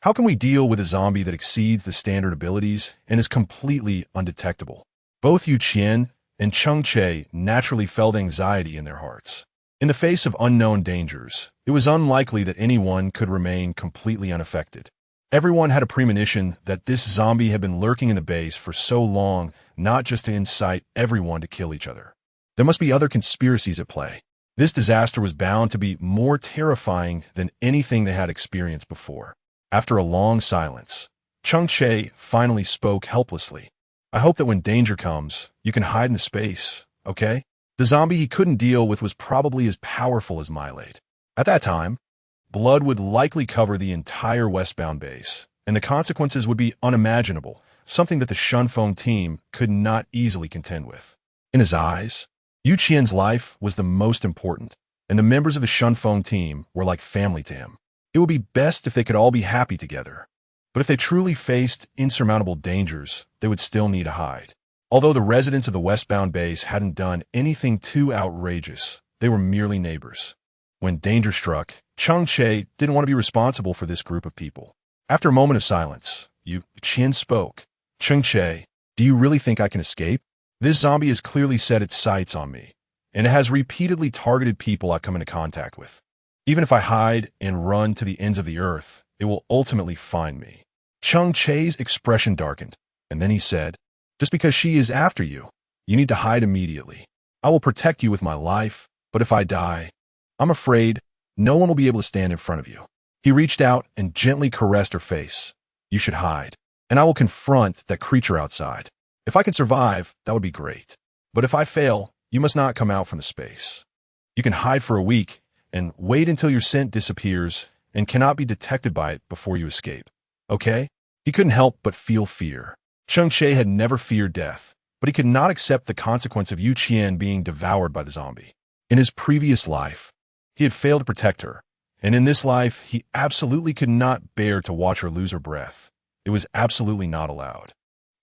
How can we deal with a zombie that exceeds the standard abilities and is completely undetectable? Both Qian and Cheng Che naturally felt anxiety in their hearts. In the face of unknown dangers, it was unlikely that anyone could remain completely unaffected. Everyone had a premonition that this zombie had been lurking in the base for so long, not just to incite everyone to kill each other. There must be other conspiracies at play. This disaster was bound to be more terrifying than anything they had experienced before. After a long silence, Cheng Che finally spoke helplessly. I hope that when danger comes, you can hide in the space, okay? The zombie he couldn't deal with was probably as powerful as mutated. At that time, blood would likely cover the entire westbound base, and the consequences would be unimaginable, something that the Stockpiling team could not easily contend with. In his eyes, Qian's life was the most important, and the members of the Stockpiling team were like family to him. It would be best if they could all be happy together. But if they truly faced insurmountable dangers, they would still need to hide. Although the residents of the westbound base hadn't done anything too outrageous, they were merely neighbors. When danger struck, Cheng Che didn't want to be responsible for this group of people. After a moment of silence, Qian spoke. Cheng Che, do you really think I can escape? This zombie has clearly set its sights on me, and it has repeatedly targeted people I come into contact with. Even if I hide and run to the ends of the earth, it will ultimately find me. Cheng Che's expression darkened, and then he said, just because she is after you, you need to hide immediately. I will protect you with my life, but if I die, I'm afraid no one will be able to stand in front of you. He reached out and gently caressed her face. You should hide, and I will confront that creature outside. If I can survive, that would be great. But if I fail, you must not come out from the space. You can hide for a week and wait until your scent disappears and cannot be detected by it before you escape. Okay? He couldn't help but feel fear. Cheng Che had never feared death, but he could not accept the consequence of Qian being devoured by the zombie. In his previous life, he had failed to protect her, and in this life, he absolutely could not bear to watch her lose her breath. It was absolutely not allowed.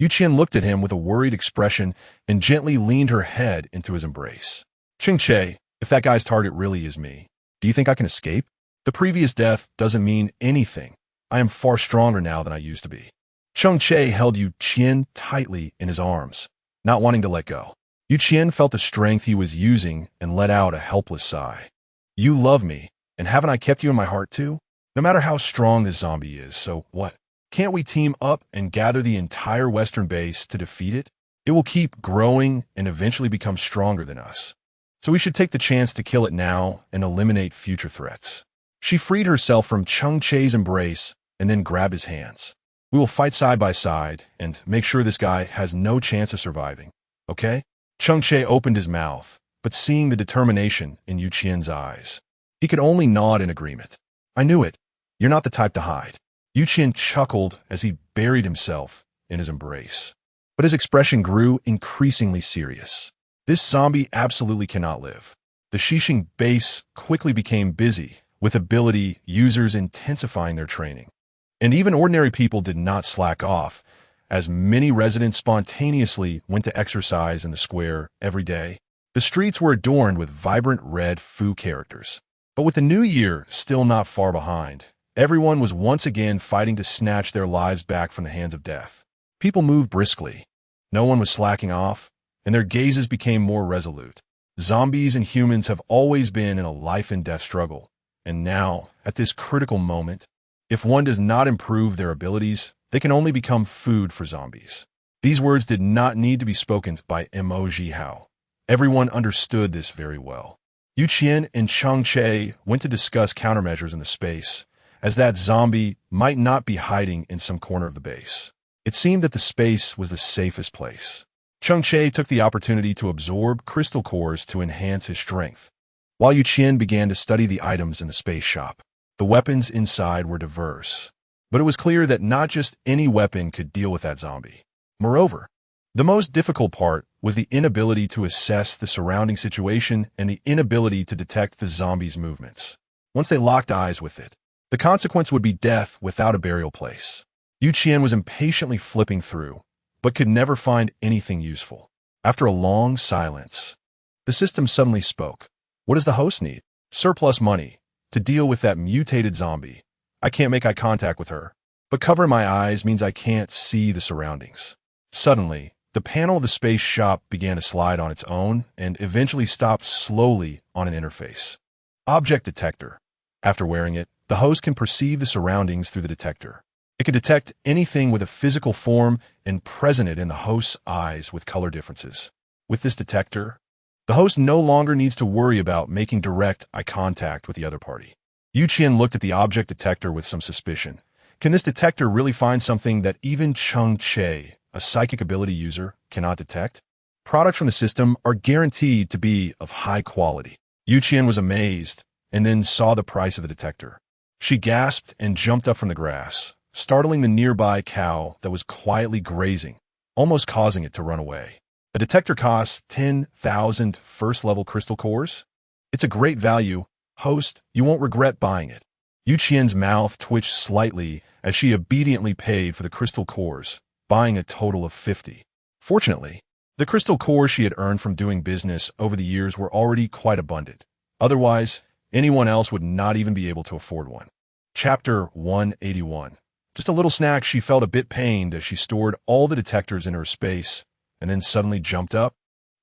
Qian looked at him with a worried expression and gently leaned her head into his embrace. Cheng Che, if that guy's target really is me, do you think I can escape? The previous death doesn't mean anything. I am far stronger now than I used to be. Cheng Che held Qian tightly in his arms, not wanting to let go. Qian felt the strength he was using and let out a helpless sigh. You love me, and haven't I kept you in my heart too? No matter how strong this zombie is, so what? Can't we team up and gather the entire western base to defeat it? It will keep growing and eventually become stronger than us. So we should take the chance to kill it now and eliminate future threats. She freed herself from Cheng Che's embrace and then grabbed his hands. We will fight side by side and make sure this guy has no chance of surviving, okay? Cheng Che opened his mouth, but seeing the determination in Qian's eyes, he could only nod in agreement. I knew it. You're not the type to hide. Qian chuckled as he buried himself in his embrace. But his expression grew increasingly serious. This zombie absolutely cannot live. The Shishing base quickly became busy, with ability users intensifying their training. And even ordinary people did not slack off, as many residents spontaneously went to exercise in the square every day. The streets were adorned with vibrant red foo characters. But with the new year still not far behind, everyone was once again fighting to snatch their lives back from the hands of death. People moved briskly. No one was slacking off, and their gazes became more resolute. Zombies and humans have always been in a life-and-death struggle, and now, at this critical moment, if one does not improve their abilities, they can only become food for zombies. These words did not need to be spoken by Emoji Hao. Everyone understood this very well. Qian and Cheng Che went to discuss countermeasures in the space, as that zombie might not be hiding in some corner of the base. It seemed that the space was the safest place. Cheng Che took the opportunity to absorb crystal cores to enhance his strength, while Qian began to study the items in the space shop. The weapons inside were diverse, but it was clear that not just any weapon could deal with that zombie. Moreover, the most difficult part was the inability to assess the surrounding situation and the inability to detect the zombie's movements. Once they locked eyes with it, the consequence would be death without a burial place. Qian was impatiently flipping through, but could never find anything useful. After a long silence, the system suddenly spoke. What does the host need? Surplus money to deal with that mutated zombie. I can't make eye contact with her. but covering my eyes means I can't see the surroundings. Suddenly, the panel of the space shop began to slide on its own and eventually stopped slowly on an interface. Object detector. After wearing it, the host can perceive the surroundings through the detector. It can detect anything with a physical form and present it in the host's eyes with color differences. With this detector, the host no longer needs to worry about making direct eye contact with the other party. Qian looked at the object detector with some suspicion. Can this detector really find something that even Cheng Che, a psychic ability user, cannot detect? Products from the system are guaranteed to be of high quality. Qian was amazed and then saw the price of the detector. She gasped and jumped up from the grass, startling the nearby cow that was quietly grazing, almost causing it to run away. A detector costs 10,000 first-level crystal cores. It's a great value. Host, you won't regret buying it. Qian's mouth twitched slightly as she obediently paid for the crystal cores, buying a total of 50. Fortunately, the crystal cores she had earned from doing business over the years were already quite abundant. Otherwise, anyone else would not even be able to afford one. Chapter 181. Just a little snack. She felt a bit pained as she stored all the detectors in her space and then suddenly jumped up.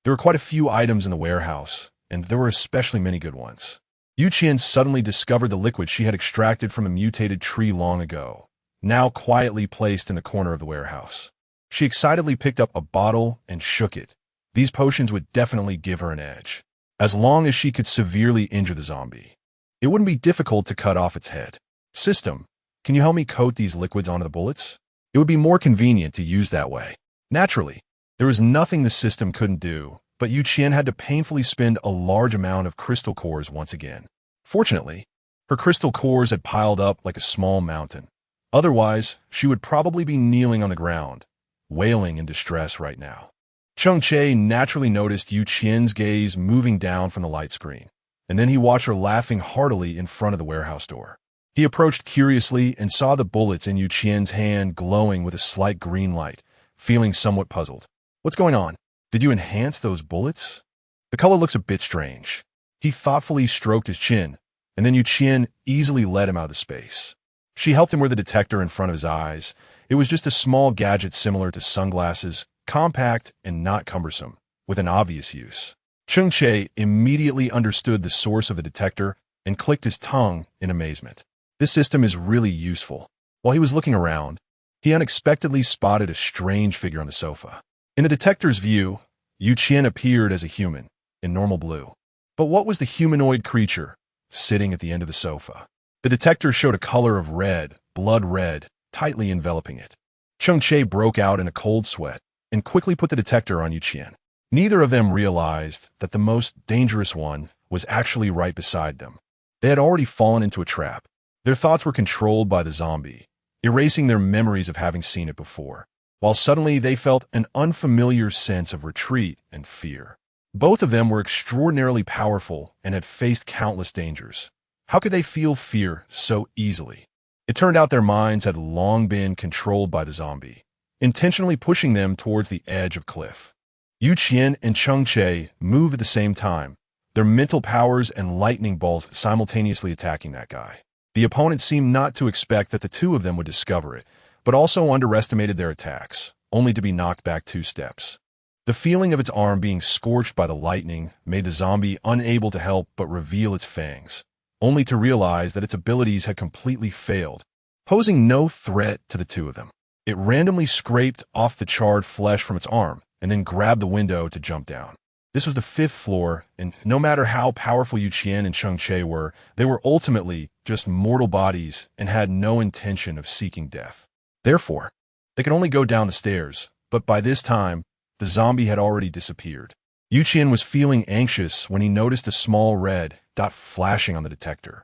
There were quite a few items in the warehouse, and there were especially many good ones. Qian suddenly discovered the liquid she had extracted from a mutated tree long ago, now quietly placed in the corner of the warehouse. She excitedly picked up a bottle and shook it. These potions would definitely give her an edge, as long as she could severely injure the zombie. It wouldn't be difficult to cut off its head. System, can you help me coat these liquids onto the bullets? It would be more convenient to use that way. Naturally, there was nothing the system couldn't do, but Qian had to painfully spend a large amount of crystal cores once again. Fortunately, her crystal cores had piled up like a small mountain. Otherwise, she would probably be kneeling on the ground, wailing in distress right now. Cheng Che naturally noticed Qian's gaze moving down from the light screen, and then he watched her laughing heartily in front of the warehouse door. He approached curiously and saw the bullets in Qian's hand glowing with a slight green light, feeling somewhat puzzled. What's going on? Did you enhance those bullets? The color looks a bit strange. He thoughtfully stroked his chin, and then Qian easily led him out of the space. She helped him wear the detector in front of his eyes. It was just a small gadget similar to sunglasses, compact and not cumbersome, with an obvious use. Cheng Che immediately understood the source of the detector and clicked his tongue in amazement. This system is really useful. While he was looking around, he unexpectedly spotted a strange figure on the sofa. In the detector's view, Qian appeared as a human, in normal blue. But what was the humanoid creature sitting at the end of the sofa? The detector showed a color of red, blood red, tightly enveloping it. Cheng Che broke out in a cold sweat and quickly put the detector on Qian. Neither of them realized that the most dangerous one was actually right beside them. They had already fallen into a trap. Their thoughts were controlled by the zombie, erasing their memories of having seen it before, while suddenly they felt an unfamiliar sense of retreat and fear. Both of them were extraordinarily powerful and had faced countless dangers. How could they feel fear so easily? It turned out their minds had long been controlled by the zombie, intentionally pushing them towards the edge of cliff. Qian and Cheng Che moved at the same time, their mental powers and lightning bolts simultaneously attacking that guy. The opponent seemed not to expect that the two of them would discover it, but also underestimated their attacks, only to be knocked back 2 steps. The feeling of its arm being scorched by the lightning made the zombie unable to help but reveal its fangs, only to realize that its abilities had completely failed, posing no threat to the two of them. It randomly scraped off the charred flesh from its arm and then grabbed the window to jump down. This was the 5th floor, and no matter how powerful Qian and Cheng Che were, they were ultimately just mortal bodies and had no intention of seeking death. Therefore, they could only go down the stairs, but by this time, the zombie had already disappeared. Qian was feeling anxious when he noticed a small red dot flashing on the detector,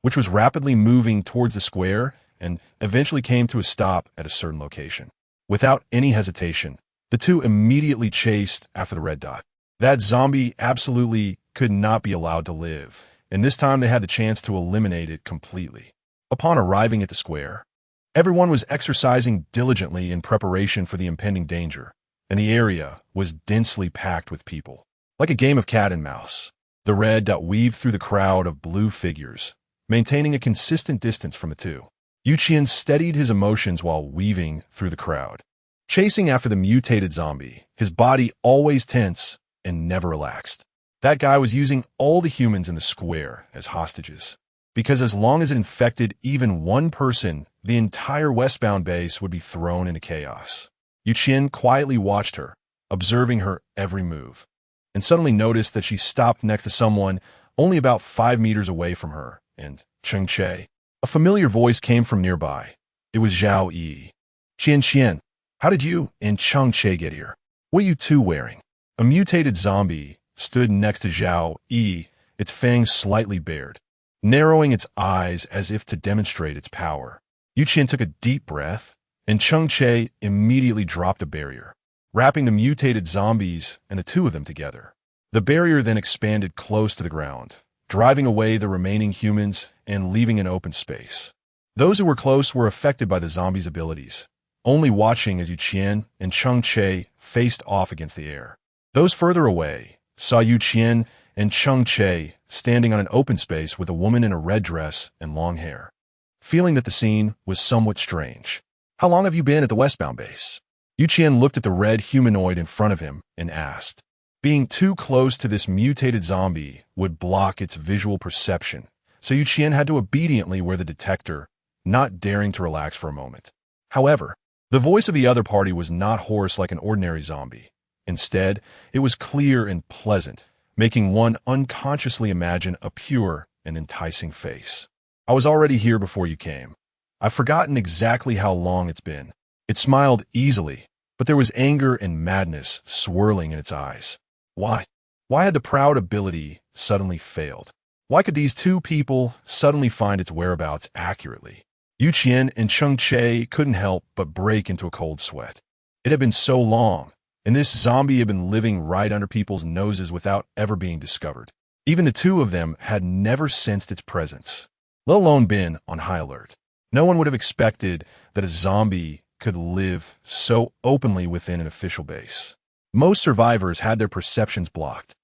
which was rapidly moving towards the square and eventually came to a stop at a certain location. Without any hesitation, the two immediately chased after the red dot. That zombie absolutely could not be allowed to live, and this time they had the chance to eliminate it completely. Upon arriving at the square, everyone was exercising diligently in preparation for the impending danger, and the area was densely packed with people. Like a game of cat and mouse, the red dot weaved through the crowd of blue figures, maintaining a consistent distance from the two. Qian steadied his emotions while weaving through the crowd. Chasing after the mutated zombie, his body always tense and never relaxed. That guy was using all the humans in the square as hostages, because as long as it infected even one person, the entire westbound base would be thrown into chaos. Qian quietly watched her, observing her every move, and suddenly noticed that she stopped next to someone only about 5 meters away from her, and Cheng Che. A familiar voice came from nearby. It was Zhao Yi. Qian, how did you and Cheng Che get here? What are you two wearing? A mutated zombie stood next to Zhao Yi, its fangs slightly bared, narrowing its eyes as if to demonstrate its power. Qian took a deep breath, and Cheng Che immediately dropped a barrier, wrapping the mutated zombies and the two of them together. The barrier then expanded close to the ground, driving away the remaining humans and leaving an open space. Those who were close were affected by the zombies' abilities, only watching as Qian and Cheng Che faced off against the air. Those further away saw Qian and Cheng Che standing on an open space with a woman in a red dress and long hair. Feeling that the scene was somewhat strange. How long have you been at the westbound base? Qian looked at the red humanoid in front of him and asked. Being too close to this mutated zombie would block its visual perception, so Qian had to obediently wear the detector, not daring to relax for a moment. However, the voice of the other party was not hoarse like an ordinary zombie. Instead, it was clear and pleasant, making one unconsciously imagine a pure and enticing face. I was already here before you came. I've forgotten exactly how long it's been. It smiled easily, but there was anger and madness swirling in its eyes. Why? Why had the proud ability suddenly failed? Why could these two people suddenly find its whereabouts accurately? Qian and Cheng Che couldn't help but break into a cold sweat. It had been so long, and this zombie had been living right under people's noses without ever being discovered. Even the two of them had never sensed its presence, let alone been on high alert. No one would have expected that a zombie could live so openly within an official base. Most survivors had their perceptions blocked.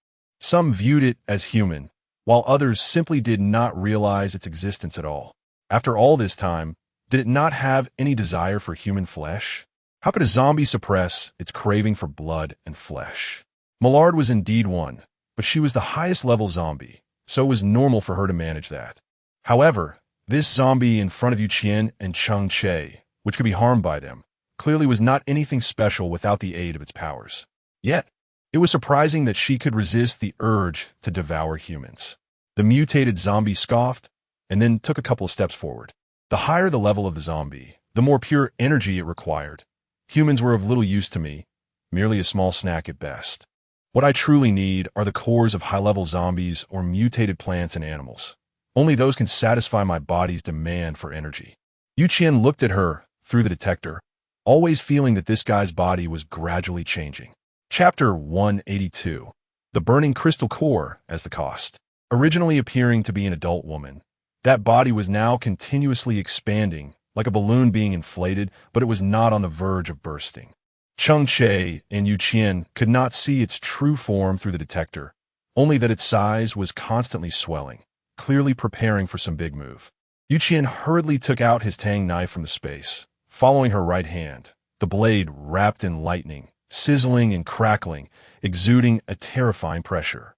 Some viewed it as human, while others simply did not realize its existence at all. After all this time, did it not have any desire for human flesh? How could a zombie suppress its craving for blood and flesh? Millard was indeed one, but she was the highest level zombie, so it was normal for her to manage that. However, this zombie in front of Qian and Cheng Che, which could be harmed by them, clearly was not anything special without the aid of its powers. Yet, it was surprising that she could resist the urge to devour humans. The mutated zombie scoffed, and then took a couple of steps forward. The higher the level of the zombie, the more pure energy it required. Humans were of little use to me, merely a small snack at best. What I truly need are the cores of high-level zombies or mutated plants and animals. Only those can satisfy my body's demand for energy. Qian looked at her through the detector, always feeling that this guy's body was gradually changing. Chapter 182. The Burning Crystal Core as the Cost. Originally appearing to be an adult woman, that body was now continuously expanding, like a balloon being inflated, but it was not on the verge of bursting. Cheng Che and Qian could not see its true form through the detector, only that its size was constantly swelling, clearly preparing for some big move. Qian hurriedly took out his tang knife from the space, following her right hand, the blade wrapped in lightning, sizzling and crackling, exuding a terrifying pressure.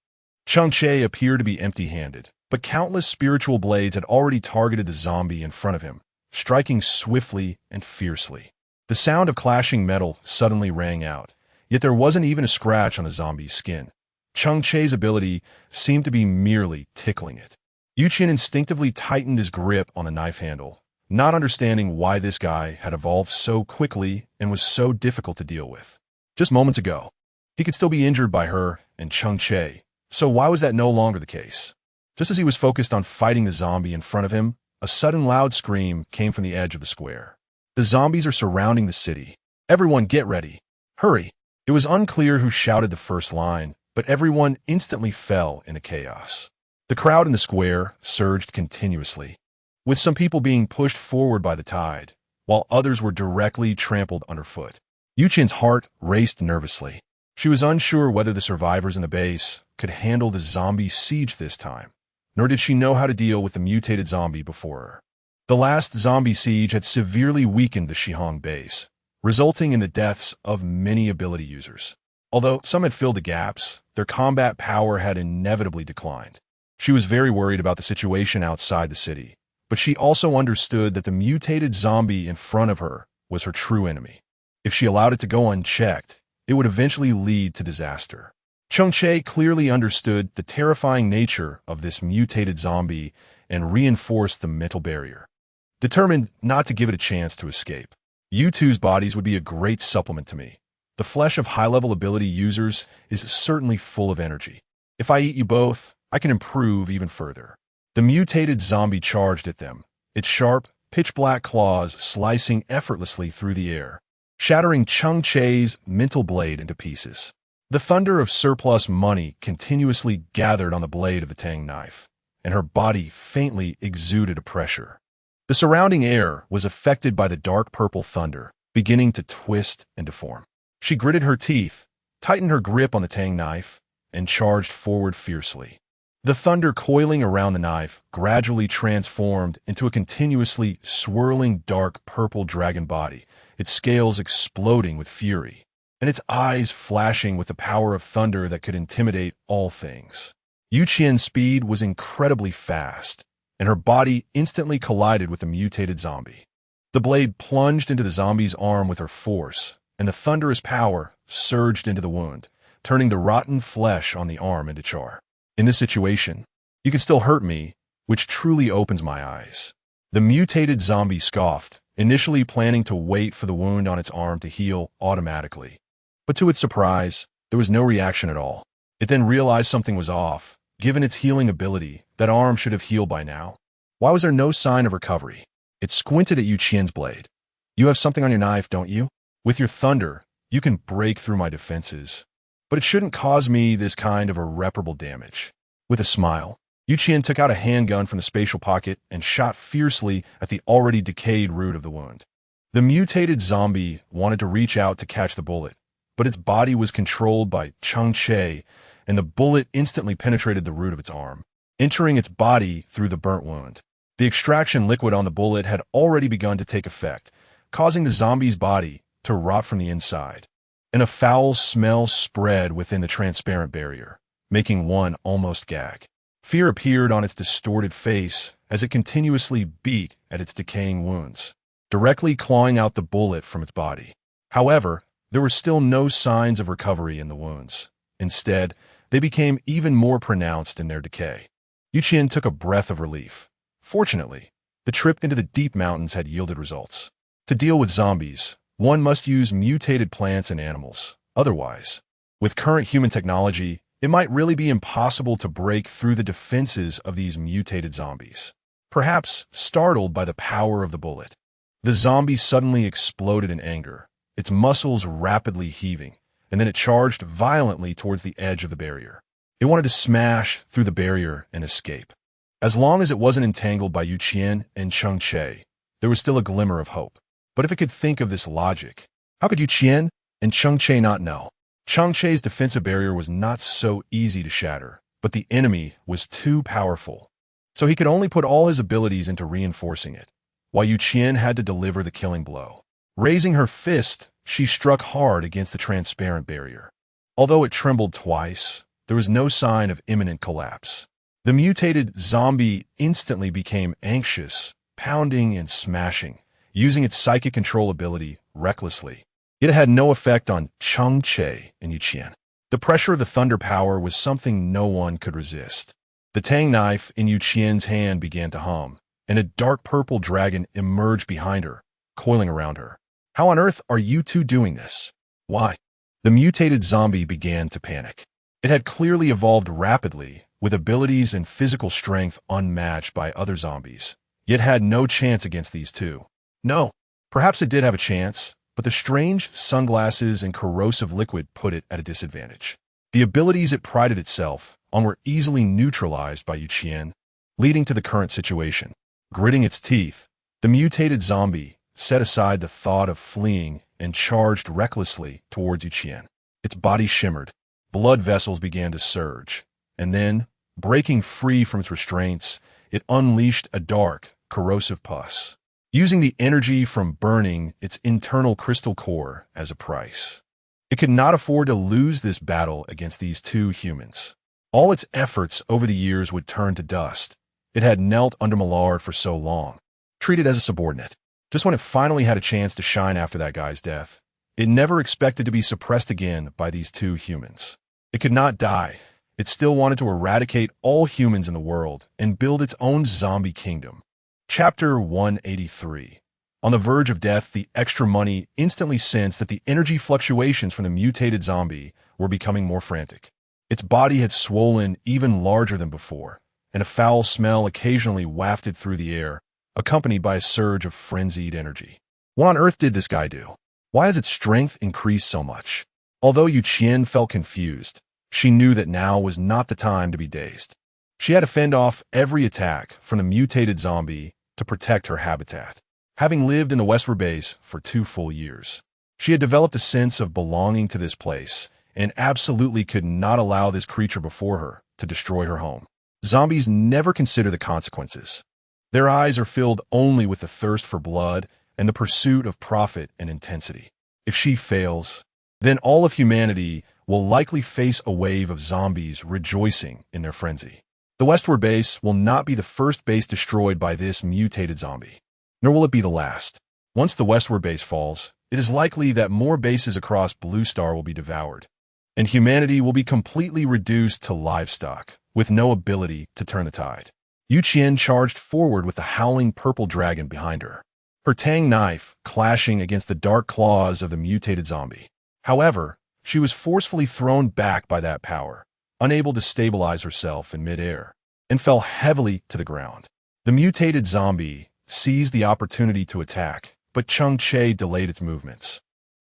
Cheng Che appeared to be empty-handed, but countless spiritual blades had already targeted the zombie in front of him, striking swiftly and fiercely. The sound of clashing metal suddenly rang out, yet there wasn't even a scratch on the zombie's skin. Cheng Che's ability seemed to be merely tickling it. Qian instinctively tightened his grip on the knife handle, not understanding why this guy had evolved so quickly and was so difficult to deal with. Just moments ago, he could still be injured by her and Cheng Che, so why was that no longer the case? Just as he was focused on fighting the zombie in front of him, a sudden loud scream came from the edge of the square. The zombies are surrounding the city. Everyone get ready. Hurry. It was unclear who shouted the first line, but everyone instantly fell into chaos. The crowd in the square surged continuously, with some people being pushed forward by the tide, while others were directly trampled underfoot. Qian's heart raced nervously. She was unsure whether the survivors in the base could handle the zombie siege this time, nor did she know how to deal with the mutated zombie before her. The last zombie siege had severely weakened the Shihong base, resulting in the deaths of many ability users. Although some had filled the gaps, their combat power had inevitably declined. She was very worried about the situation outside the city, but she also understood that the mutated zombie in front of her was her true enemy. If she allowed it to go unchecked, it would eventually lead to disaster. Cheng Che clearly understood the terrifying nature of this mutated zombie and reinforced the mental barrier, determined not to give it a chance to escape. You two's bodies would be a great supplement to me. The flesh of high-level ability users is certainly full of energy. If I eat you both, I can improve even further. The mutated zombie charged at them, its sharp, pitch-black claws slicing effortlessly through the air, shattering Cheng Che's mental blade into pieces. The thunder of surplus money continuously gathered on the blade of the Tang knife, and her body faintly exuded a pressure. The surrounding air was affected by the dark purple thunder, beginning to twist and deform. She gritted her teeth, tightened her grip on the Tang knife, and charged forward fiercely. The thunder coiling around the knife gradually transformed into a continuously swirling dark purple dragon body, its scales exploding with fury, and its eyes flashing with the power of thunder that could intimidate all things. Qian's speed was incredibly fast, and her body instantly collided with the mutated zombie. The blade plunged into the zombie's arm with her force, and the thunderous power surged into the wound, turning the rotten flesh on the arm into char. In this situation, you can still hurt me, which truly opens my eyes. The mutated zombie scoffed, initially planning to wait for the wound on its arm to heal automatically. But to its surprise, there was no reaction at all. It then realized something was off. Given its healing ability, that arm should have healed by now. Why was there no sign of recovery? It squinted at Qian's blade. You have something on your knife, don't you? With your thunder, you can break through my defenses. But it shouldn't cause me this kind of irreparable damage. With a smile, Qian took out a handgun from the spatial pocket and shot fiercely at the already decayed root of the wound. The mutated zombie wanted to reach out to catch the bullet, but its body was controlled by Cheng Che, and the bullet instantly penetrated the root of its arm, entering its body through the burnt wound. The extraction liquid on the bullet had already begun to take effect, causing the zombie's body to rot from the inside, and a foul smell spread within the transparent barrier, making one almost gag. Fear appeared on its distorted face as it continuously beat at its decaying wounds, directly clawing out the bullet from its body. However, there were still no signs of recovery in the wounds. Instead, they became even more pronounced in their decay. Qian took a breath of relief. Fortunately, the trip into the deep mountains had yielded results. To deal with zombies, one must use mutated plants and animals. Otherwise, with current human technology, it might really be impossible to break through the defenses of these mutated zombies. Perhaps startled by the power of the bullet, the zombie suddenly exploded in anger, its muscles rapidly heaving, and then it charged violently towards the edge of the barrier. It wanted to smash through the barrier and escape. As long as it wasn't entangled by Qian and Cheng Che, there was still a glimmer of hope. But if it could think of this logic, how could Qian and Cheng Che not know? Cheng Che's defensive barrier was not so easy to shatter, but the enemy was too powerful. So he could only put all his abilities into reinforcing it, while Qian had to deliver the killing blow. Raising her fist, she struck hard against the transparent barrier. Although it trembled twice, there was no sign of imminent collapse. The mutated zombie instantly became anxious, pounding and smashing, using its psychic control ability recklessly. Yet it had no effect on Cheng Che and Qian. The pressure of the thunder power was something no one could resist. The Tang knife in Qian's hand began to hum, and a dark purple dragon emerged behind her, coiling around her. How on earth are you two doing this? Why? The mutated zombie began to panic. It had clearly evolved rapidly, with abilities and physical strength unmatched by other zombies, yet had no chance against these two. No, perhaps it did have a chance, but the strange sunglasses and corrosive liquid put it at a disadvantage. The abilities it prided itself on were easily neutralized by Qian, leading to the current situation. Gritting its teeth, the mutated zombie set aside the thought of fleeing and charged recklessly towards Qian. Its body shimmered, blood vessels began to surge, and then, breaking free from its restraints, it unleashed a dark, corrosive pus, using the energy from burning its internal crystal core as a price. It could not afford to lose this battle against these two humans. All its efforts over the years would turn to dust. It had knelt under Millard for so long, treated as a subordinate. Just when it finally had a chance to shine after that guy's death, it never expected to be suppressed again by these two humans. It could not die. It still wanted to eradicate all humans in the world and build its own zombie kingdom. Chapter 183. On the verge of death, the extra money instantly sensed that the energy fluctuations from the mutated zombie were becoming more frantic. Its body had swollen even larger than before, and a foul smell occasionally wafted through the air, accompanied by a surge of frenzied energy. What on earth did this guy do? Why has its strength increased so much? Although Qian felt confused, she knew that now was not the time to be dazed. She had to fend off every attack from the mutated zombie to protect her habitat. Having lived in the westward base for 2 full years, she had developed a sense of belonging to this place and absolutely could not allow this creature before her to destroy her home. Zombies never consider the consequences. Their eyes are filled only with the thirst for blood and the pursuit of profit and intensity. If she fails, then all of humanity will likely face a wave of zombies rejoicing in their frenzy. The westward base will not be the first base destroyed by this mutated zombie, nor will it be the last. Once the westward base falls, it is likely that more bases across Blue Star will be devoured, and humanity will be completely reduced to livestock, with no ability to turn the tide. Qian charged forward with the howling purple dragon behind her, her tang knife clashing against the dark claws of the mutated zombie. However, she was forcefully thrown back by that power, unable to stabilize herself in midair, and fell heavily to the ground. The mutated zombie seized the opportunity to attack, but Cheng Che delayed its movements.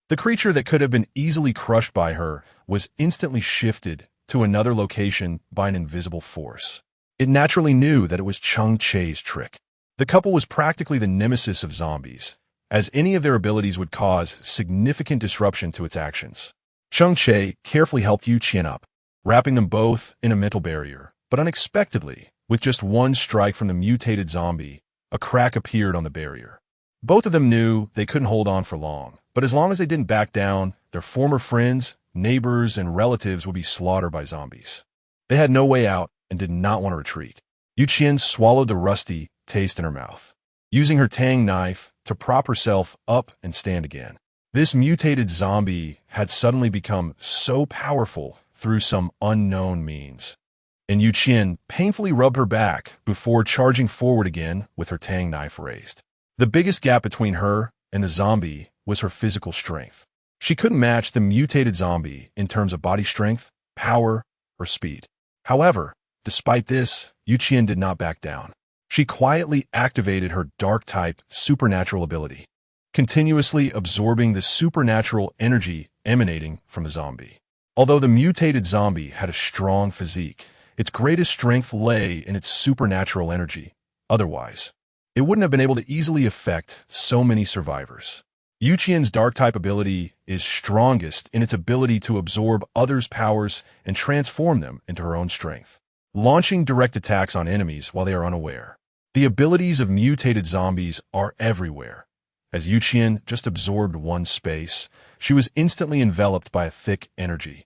The creature that could have been easily crushed by her was instantly shifted to another location by an invisible force. It naturally knew that it was Cheng Che's trick. The couple was practically the nemesis of zombies, as any of their abilities would cause significant disruption to its actions. Cheng Che carefully helped Qian up, wrapping them both in a mental barrier. But unexpectedly, with just one strike from the mutated zombie, a crack appeared on the barrier. Both of them knew they couldn't hold on for long, but as long as they didn't back down, their former friends, neighbors, and relatives would be slaughtered by zombies. They had no way out and did not want to retreat. Qian swallowed the rusty taste in her mouth, using her tang knife to prop herself up and stand again. This mutated zombie had suddenly become so powerful through some unknown means, and Qian painfully rubbed her back before charging forward again with her tang knife raised. The biggest gap between her and the zombie was her physical strength. She couldn't match the mutated zombie in terms of body strength, power, or speed. However, despite this, Qian did not back down. She quietly activated her dark-type supernatural ability, continuously absorbing the supernatural energy emanating from the zombie. Although the mutated zombie had a strong physique, its greatest strength lay in its supernatural energy. Otherwise, it wouldn't have been able to easily affect so many survivors. Qian's dark-type ability is strongest in its ability to absorb others' powers and transform them into her own strength, launching direct attacks on enemies while they are unaware. The abilities of mutated zombies are everywhere. As Qian just absorbed one space, she was instantly enveloped by a thick energy.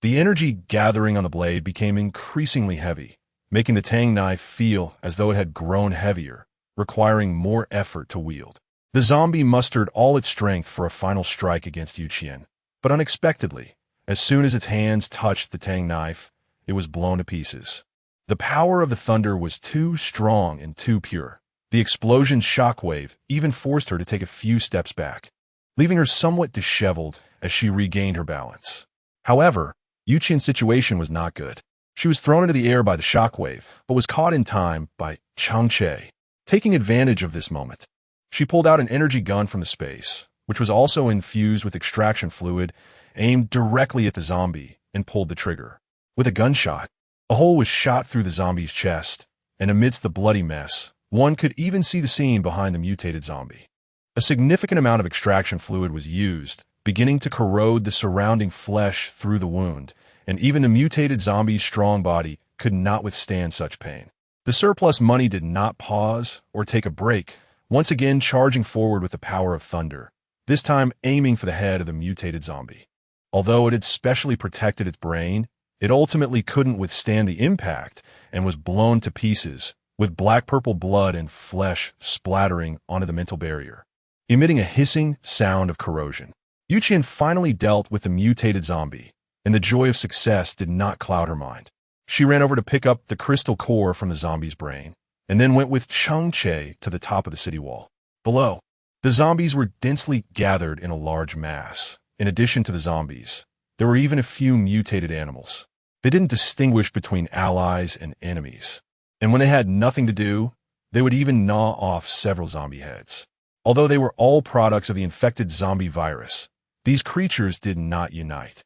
The energy gathering on the blade became increasingly heavy, making the tang knife feel as though it had grown heavier, requiring more effort to wield. The zombie mustered all its strength for a final strike against Qian, but unexpectedly, as soon as its hands touched the tang knife, it was blown to pieces. The power of the thunder was too strong and too pure. The explosion's shockwave even forced her to take a few steps back, leaving her somewhat disheveled as she regained her balance. However, Qian's situation was not good. She was thrown into the air by the shockwave, but was caught in time by Cheng Che. Taking advantage of this moment, she pulled out an energy gun from the space, which was also infused with extraction fluid, aimed directly at the zombie, and pulled the trigger. With a gunshot, a hole was shot through the zombie's chest, and amidst the bloody mess, one could even see the scene behind the mutated zombie. A significant amount of extraction fluid was used, beginning to corrode the surrounding flesh through the wound, and even the mutated zombie's strong body could not withstand such pain. The The surplus money did not pause or take a break, once again charging forward with the power of thunder, this time aiming for the head of the mutated zombie. Although it had specially protected its brain, it ultimately couldn't withstand the impact and was blown to pieces, with black-purple blood and flesh splattering onto the mental barrier, emitting a hissing sound of corrosion. Qian finally dealt with the mutated zombie, and the joy of success did not cloud her mind. She ran over to pick up the crystal core from the zombie's brain, and then went with Cheng Che to the top of the city wall. Below, the zombies were densely gathered in a large mass. In addition to the zombies, there were even a few mutated animals. They didn't distinguish between allies and enemies, and when they had nothing to do, they would even gnaw off several zombie heads. Although they were all products of the infected zombie virus, these creatures did not unite.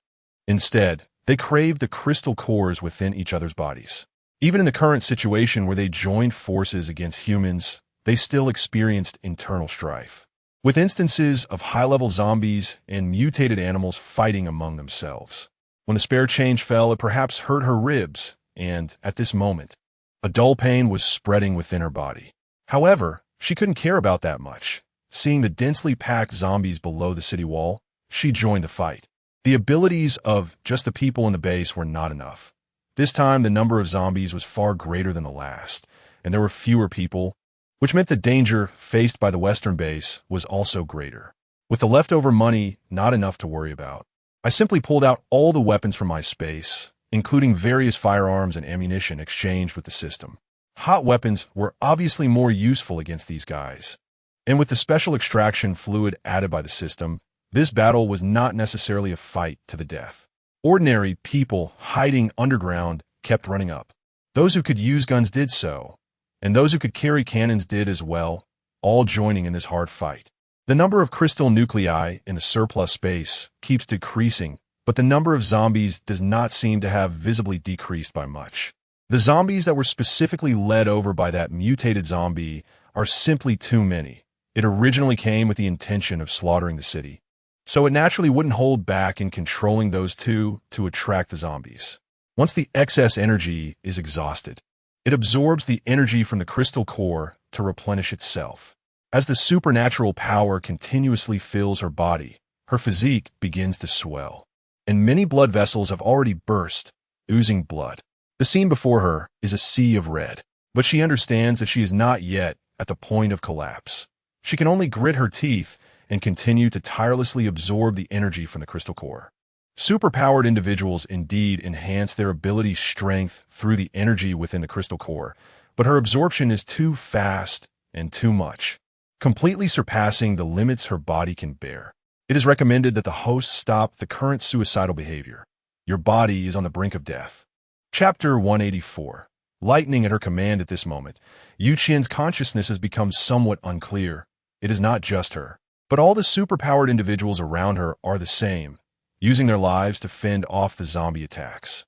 Instead, they craved the crystal cores within each other's bodies. Even in the current situation where they joined forces against humans, they still experienced internal strife, with instances of high-level zombies and mutated animals fighting among themselves. When the spare change fell, it perhaps hurt her ribs, and, at this moment, a dull pain was spreading within her body. However, she couldn't care about that much. Seeing the densely packed zombies below the city wall, she joined the fight. The abilities of just the people in the base were not enough. This time, the number of zombies was far greater than the last, and there were fewer people, which meant the danger faced by the western base was also greater. With the leftover money not enough to worry about, I simply pulled out all the weapons from my space, including various firearms and ammunition exchanged with the system. Hot weapons were obviously more useful against these guys, and with the special extraction fluid added by the system, this battle was not necessarily a fight to the death. Ordinary people hiding underground kept running up. Those who could use guns did so, and those who could carry cannons did as well, all joining in this hard fight. The number of crystal nuclei in the surplus space keeps decreasing, but the number of zombies does not seem to have visibly decreased by much. The zombies that were specifically led over by that mutated zombie are simply too many. It originally came with the intention of slaughtering the city, so it naturally wouldn't hold back in controlling those two to attract the zombies. Once the excess energy is exhausted, it absorbs the energy from the crystal core to replenish itself. As the supernatural power continuously fills her body, her physique begins to swell, and many blood vessels have already burst, oozing blood. The scene before her is a sea of red, but she understands that she is not yet at the point of collapse. She can only grit her teeth and continue to tirelessly absorb the energy from the crystal core. Superpowered individuals indeed enhance their ability strength through the energy within the crystal core, but her absorption is too fast and too much, completely surpassing the limits her body can bear. It is recommended that the host stop the current suicidal behavior. Your body is on the brink of death. Chapter 184. Lightning at her command at this moment, Qian's consciousness has become somewhat unclear. It is not just her, but all the superpowered individuals around her are the same, using their lives to fend off the zombie attacks.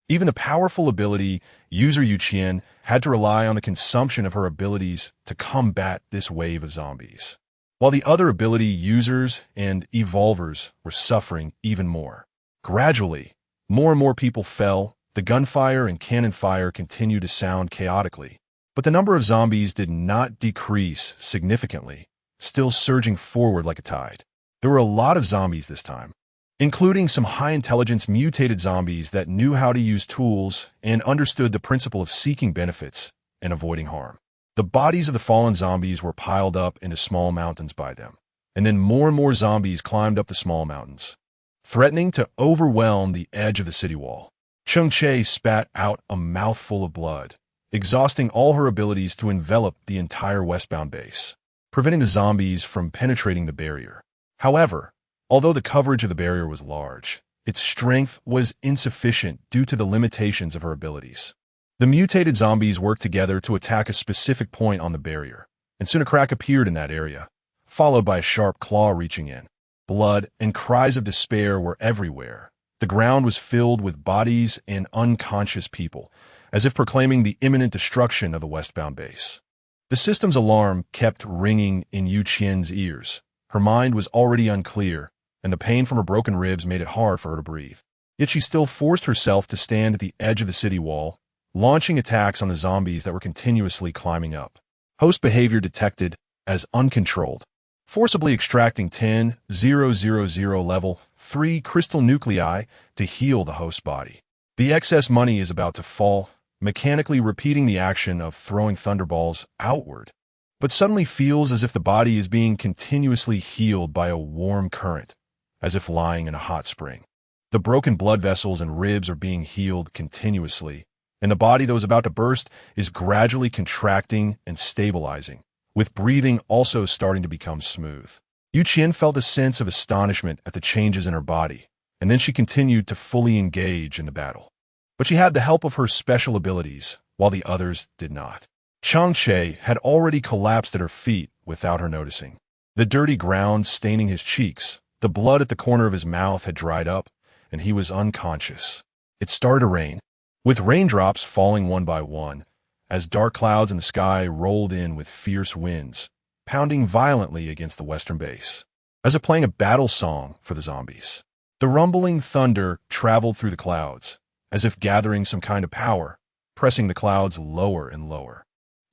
Even the powerful ability user Qian had to rely on the consumption of her abilities to combat this wave of zombies, while the other ability users and evolvers were suffering even more. Gradually, more and more people fell. The gunfire and cannon fire continued to sound chaotically, but the number of zombies did not decrease significantly, still surging forward like a tide. There were a lot of zombies this time, including some high-intelligence mutated zombies that knew how to use tools and understood the principle of seeking benefits and avoiding harm. The bodies of the fallen zombies were piled up into small mountains by them, and then more and more zombies climbed up the small mountains, threatening to overwhelm the edge of the city wall. Cheng Che spat out a mouthful of blood, exhausting all her abilities to envelop the entire westbound base, preventing the zombies from penetrating the barrier. However, although the coverage of the barrier was large, its strength was insufficient due to the limitations of her abilities. The mutated zombies worked together to attack a specific point on the barrier, and soon a crack appeared in that area, followed by a sharp claw reaching in. Blood and cries of despair were everywhere. The ground was filled with bodies and unconscious people, as if proclaiming the imminent destruction of the westbound base. The system's alarm kept ringing in Qian's ears. Her mind was already unclear, and the pain from her broken ribs made it hard for her to breathe. Yet she still forced herself to stand at the edge of the city wall, launching attacks on the zombies that were continuously climbing up. Host behavior detected as uncontrolled. Forcibly extracting 10,000 level 3 crystal nuclei to heal the host body. The excess money is about to fall, mechanically repeating the action of throwing thunderballs outward, but suddenly feels as if the body is being continuously healed by a warm current, as if lying in a hot spring. The broken blood vessels and ribs are being healed continuously, and the body that was about to burst is gradually contracting and stabilizing, with breathing also starting to become smooth. Qian felt a sense of astonishment at the changes in her body, and then she continued to fully engage in the battle. But she had the help of her special abilities, while the others did not. Cheng Che had already collapsed at her feet without her noticing. The dirty ground staining his cheeks, the blood at the corner of his mouth had dried up, and he was unconscious. It started to rain, with raindrops falling one by one, as dark clouds in the sky rolled in with fierce winds, pounding violently against the western base, as if playing a battle song for the zombies. The rumbling thunder traveled through the clouds, as if gathering some kind of power, pressing the clouds lower and lower.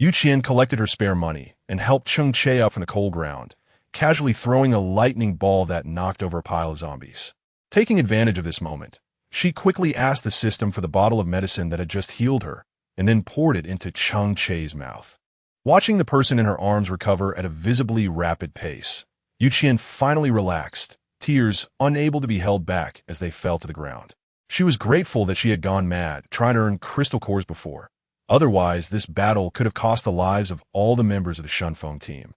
Qian collected her spare money and helped Cheng Che up from the cold ground, casually throwing a lightning ball that knocked over a pile of zombies. Taking advantage of this moment, she quickly asked the system for the bottle of medicine that had just healed her, and then poured it into Cheng Che's mouth. Watching the person in her arms recover at a visibly rapid pace, Qian finally relaxed, tears unable to be held back as they fell to the ground. She was grateful that she had gone mad trying to earn crystal cores before. Otherwise, this battle could have cost the lives of all the members of the Shunfeng team,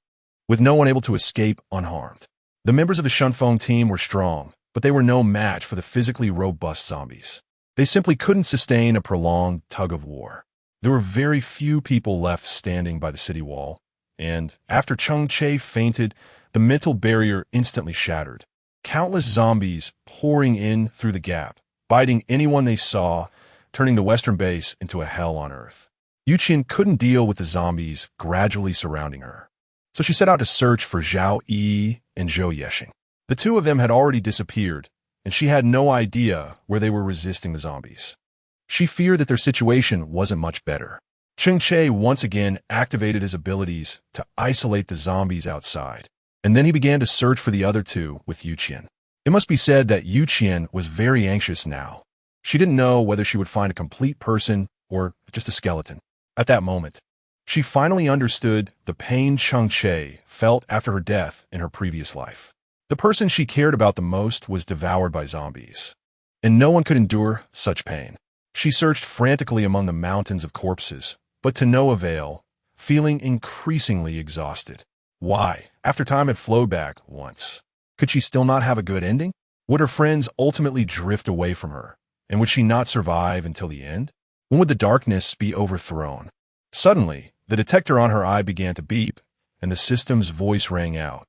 with no one able to escape unharmed. The members of the Shunfeng team were strong, but they were no match for the physically robust zombies. They simply couldn't sustain a prolonged tug of war. There were very few people left standing by the city wall, and after Cheng Che fainted, the mental barrier instantly shattered. Countless zombies pouring in through the gap, biting anyone they saw, turning the western base into a hell on earth. Qian couldn't deal with the zombies gradually surrounding her, so she set out to search for Zhao Yi and Zhou Yesheng. The two of them had already disappeared, and she had no idea where they were resisting the zombies. She feared that their situation wasn't much better. Cheng Che once again activated his abilities to isolate the zombies outside, and then he began to search for the other two with Qian. It must be said that Qian was very anxious now. She didn't know whether she would find a complete person or just a skeleton. At that moment, she finally understood the pain Cheng Che felt after her death in her previous life. The person she cared about the most was devoured by zombies, and no one could endure such pain. She searched frantically among the mountains of corpses, but to no avail, feeling increasingly exhausted. Why, after time had flowed back once, could she still not have a good ending? Would her friends ultimately drift away from her, and would she not survive until the end? When would the darkness be overthrown? Suddenly, the detector on her eye began to beep, and the system's voice rang out.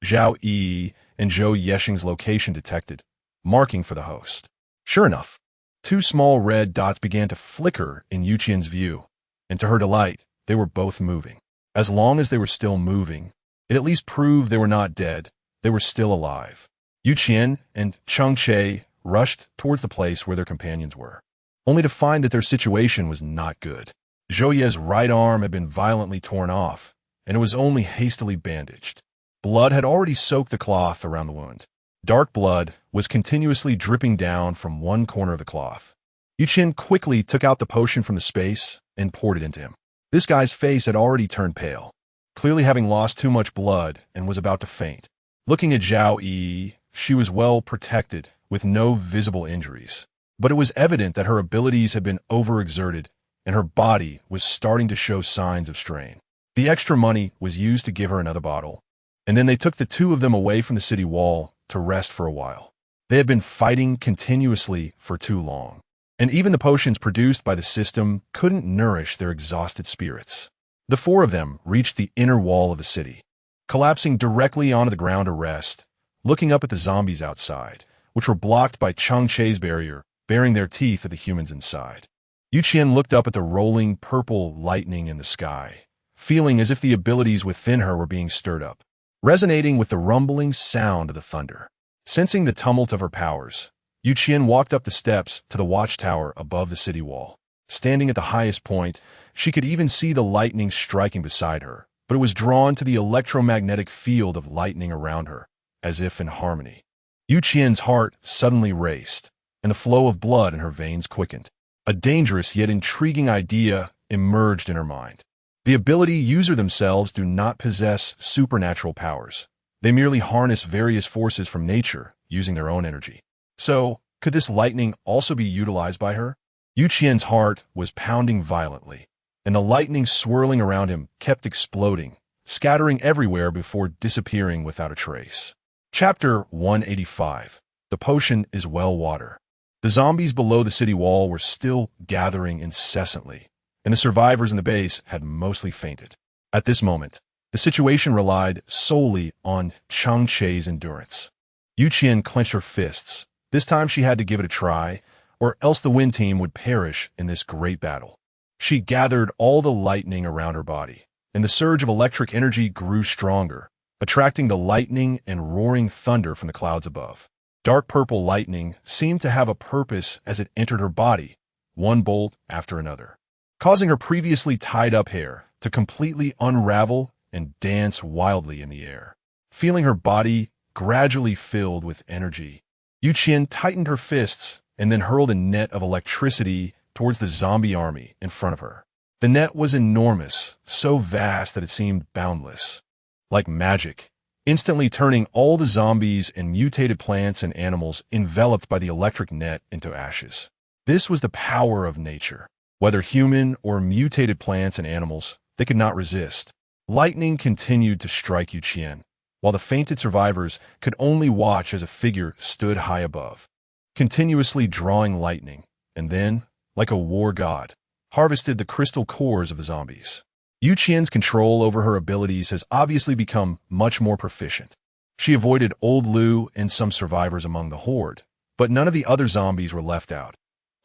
Zhao Yi and Zhou Yesheng's location detected, marking for the host. Sure enough, two small red dots began to flicker in Qian's view, and to her delight, they were both moving. As long as they were still moving, it at least proved they were not dead, they were still alive. Qian and Cheng Che rushed towards the place where their companions were, only to find that their situation was not good. Zhou Ye's right arm had been violently torn off, and it was only hastily bandaged. Blood had already soaked the cloth around the wound. Dark blood was continuously dripping down from one corner of the cloth. Qian quickly took out the potion from the space and poured it into him. This guy's face had already turned pale, clearly having lost too much blood and was about to faint. Looking at Zhao Yi, she was well protected, with no visible injuries. But it was evident that her abilities had been overexerted, and her body was starting to show signs of strain. The extra money was used to give her another bottle, and then they took the two of them away from the city wall to rest for a while. They had been fighting continuously for too long, and even the potions produced by the system couldn't nourish their exhausted spirits. The four of them reached the inner wall of the city, collapsing directly onto the ground to rest, looking up at the zombies outside, which were blocked by Cheng Che's barrier, baring their teeth at the humans inside. Qian looked up at the rolling purple lightning in the sky, feeling as if the abilities within her were being stirred up, resonating with the rumbling sound of the thunder. Sensing the tumult of her powers, Qian walked up the steps to the watchtower above the city wall. Standing at the highest point, she could even see the lightning striking beside her, but it was drawn to the electromagnetic field of lightning around her, as if in harmony. Qian's heart suddenly raced, and the flow of blood in her veins quickened. A dangerous yet intriguing idea emerged in her mind. The ability user themselves do not possess supernatural powers. They merely harness various forces from nature, using their own energy. So, could this lightning also be utilized by her? Qian's heart was pounding violently, and the lightning swirling around him kept exploding, scattering everywhere before disappearing without a trace. Chapter 185. The potion is well water. The zombies below the city wall were still gathering incessantly, and the survivors in the base had mostly fainted. At this moment, the situation relied solely on Cheng Che's endurance. Qian clenched her fists. This time she had to give it a try, or else the Wind Team would perish in this great battle. She gathered all the lightning around her body, and the surge of electric energy grew stronger, attracting the lightning and roaring thunder from the clouds above. Dark purple lightning seemed to have a purpose as it entered her body, one bolt after another, causing her previously tied-up hair to completely unravel and dance wildly in the air. Feeling her body gradually filled with energy, Qian tightened her fists and then hurled a net of electricity towards the zombie army in front of her. The net was enormous, so vast that it seemed boundless. Like magic, instantly turning all the zombies and mutated plants and animals enveloped by the electric net into ashes. This was the power of nature. Whether human or mutated plants and animals, they could not resist. Lightning continued to strike Qian, while the fainted survivors could only watch as a figure stood high above, continuously drawing lightning, and then, like a war god, harvested the crystal cores of the zombies. Qian's control over her abilities has obviously become much more proficient. She avoided old Lu and some survivors among the horde, but none of the other zombies were left out.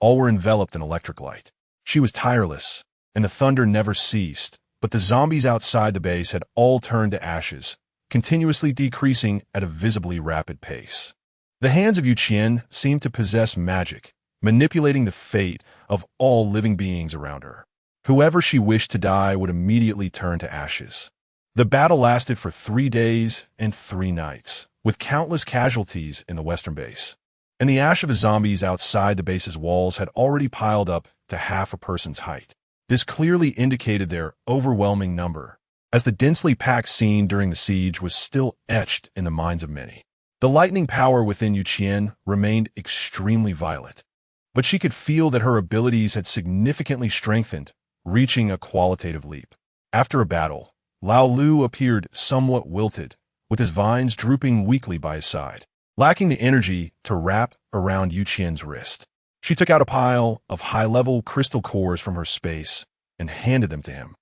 All were enveloped in electric light. She was tireless, and the thunder never ceased, but the zombies outside the base had all turned to ashes, continuously decreasing at a visibly rapid pace. The hands of Qian seemed to possess magic, manipulating the fate of all living beings around her. Whoever she wished to die would immediately turn to ashes. The battle lasted for 3 days and 3 nights, with countless casualties in the western base. And the ash of the zombies outside the base's walls had already piled up to half a person's height. This clearly indicated their overwhelming number, as the densely packed scene during the siege was still etched in the minds of many. The lightning power within Qian remained extremely violent, but she could feel that her abilities had significantly strengthened, reaching a qualitative leap. After a battle, Lao Lu appeared somewhat wilted, with his vines drooping weakly by his side, lacking the energy to wrap around Qian's wrist. She took out a pile of high-level crystal cores from her space and handed them to him,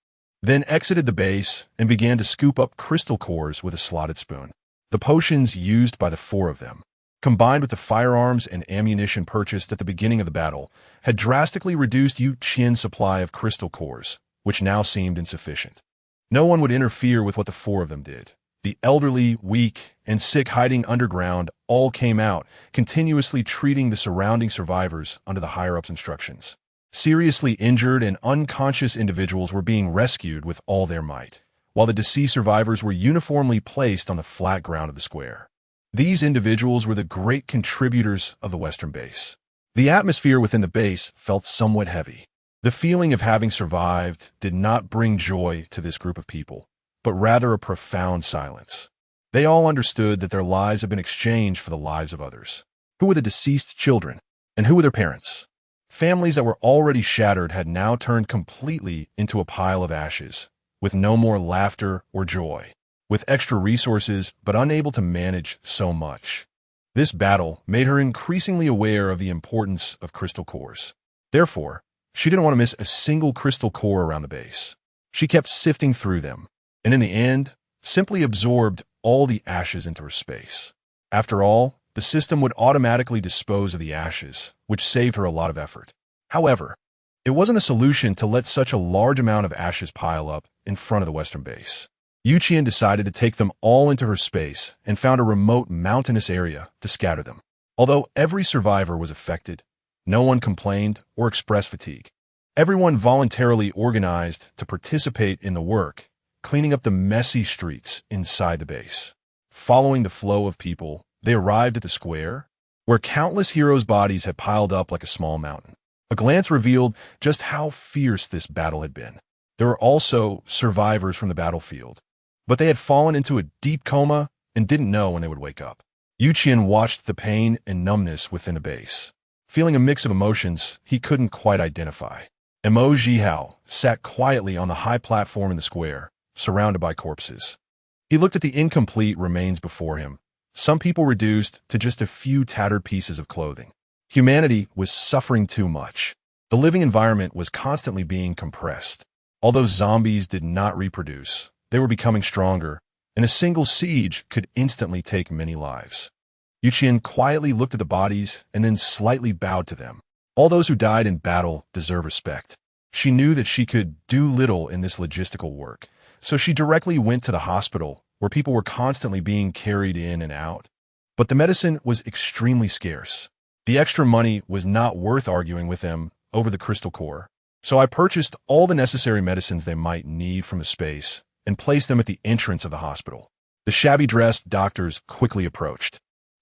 then exited the base and began to scoop up crystal cores with a slotted spoon. The potions used by the 4 of them, combined with the firearms and ammunition purchased at the beginning of the battle, had drastically reduced Qian's supply of crystal cores, which now seemed insufficient. No one would interfere with what the 4 of them did. The elderly, weak, and sick hiding underground all came out, continuously treating the surrounding survivors under the higher-ups' instructions. Seriously injured and unconscious individuals were being rescued with all their might, while the deceased survivors were uniformly placed on the flat ground of the square. These individuals were the great contributors of the western base. The atmosphere within the base felt somewhat heavy. The feeling of having survived did not bring joy to this group of people, but rather a profound silence. They all understood that their lives had been exchanged for the lives of others. Who were the deceased children, and who were their parents? Families that were already shattered had now turned completely into a pile of ashes, with no more laughter or joy, with extra resources but unable to manage so much. This battle made her increasingly aware of the importance of crystal cores. Therefore, she didn't want to miss a single crystal core around the base. She kept sifting through them, and in the end, simply absorbed all the ashes into her space. After all, the system would automatically dispose of the ashes, which saved her a lot of effort. However, it wasn't a solution to let such a large amount of ashes pile up in front of the western base. Qian decided to take them all into her space and found a remote mountainous area to scatter them. Although every survivor was affected, no one complained or expressed fatigue. Everyone voluntarily organized to participate in the work, cleaning up the messy streets inside the base. Following the flow of people, they arrived at the square, where countless heroes' bodies had piled up like a small mountain. A glance revealed just how fierce this battle had been. There were also survivors from the battlefield, but they had fallen into a deep coma and didn't know when they would wake up. Qian watched the pain and numbness within the base. Feeling a mix of emotions he couldn't quite identify. Mo Zhihao sat quietly on the high platform in the square, surrounded by corpses. He looked at the incomplete remains before him, some people reduced to just a few tattered pieces of clothing. Humanity was suffering too much. The living environment was constantly being compressed. Although zombies did not reproduce, they were becoming stronger, and a single siege could instantly take many lives. Qian quietly looked at the bodies and then slightly bowed to them. All those who died in battle deserve respect. She knew that she could do little in this logistical work, so she directly went to the hospital, where people were constantly being carried in and out. But the medicine was extremely scarce. The extra money was not worth arguing with them over the crystal core, so I purchased all the necessary medicines they might need from the space and placed them at the entrance of the hospital. The shabby-dressed doctors quickly approached.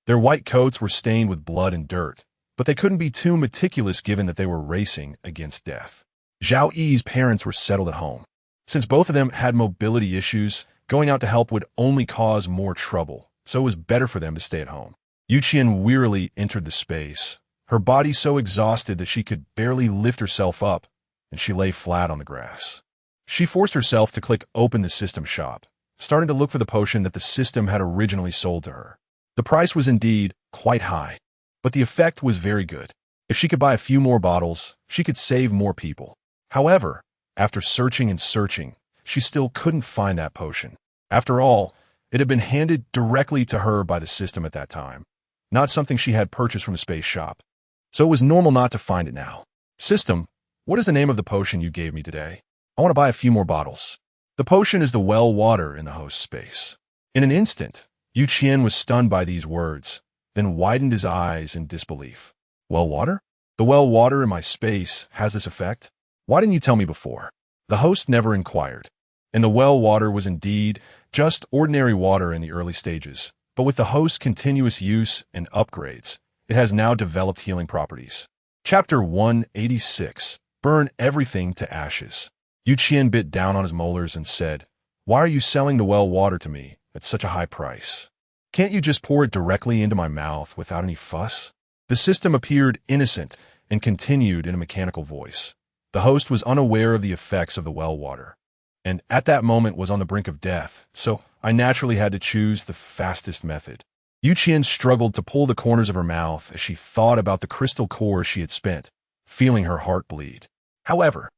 Their white coats were stained with blood and dirt, but they couldn't be too meticulous given that they were racing against death. Zhao Yi's parents were settled at home. Since both of them had mobility issues, going out to help would only cause more trouble, so it was better for them to stay at home. Qian wearily entered the space, her body so exhausted that she could barely lift herself up, and she lay flat on the grass. She forced herself to click open the system shop, starting to look for the potion that the system had originally sold to her. The price was indeed quite high, but the effect was very good. If she could buy a few more bottles, she could save more people. However, after searching and searching, she still couldn't find that potion. After all, it had been handed directly to her by the system at that time, not something she had purchased from a space shop. So it was normal not to find it now. System, what is the name of the potion you gave me today? I want to buy a few more bottles. The potion is the well water in the host space. In an instant, Qian was stunned by these words, then widened his eyes in disbelief. Well water? The well water in my space has this effect? Why didn't you tell me before? The host never inquired. And the well water was indeed just ordinary water in the early stages, but with the host's continuous use and upgrades, it has now developed healing properties. Chapter 186. Burn everything to ashes. Qian bit down on his molars and said, Why are you selling the well water to me at such a high price? Can't you just pour it directly into my mouth without any fuss? The system appeared innocent and continued in a mechanical voice. The host was unaware of the effects of the well water, and at that moment was on the brink of death, so I naturally had to choose the fastest method. Qian struggled to pull the corners of her mouth as she thought about the crystal core she had spent, feeling her heart bleed. However,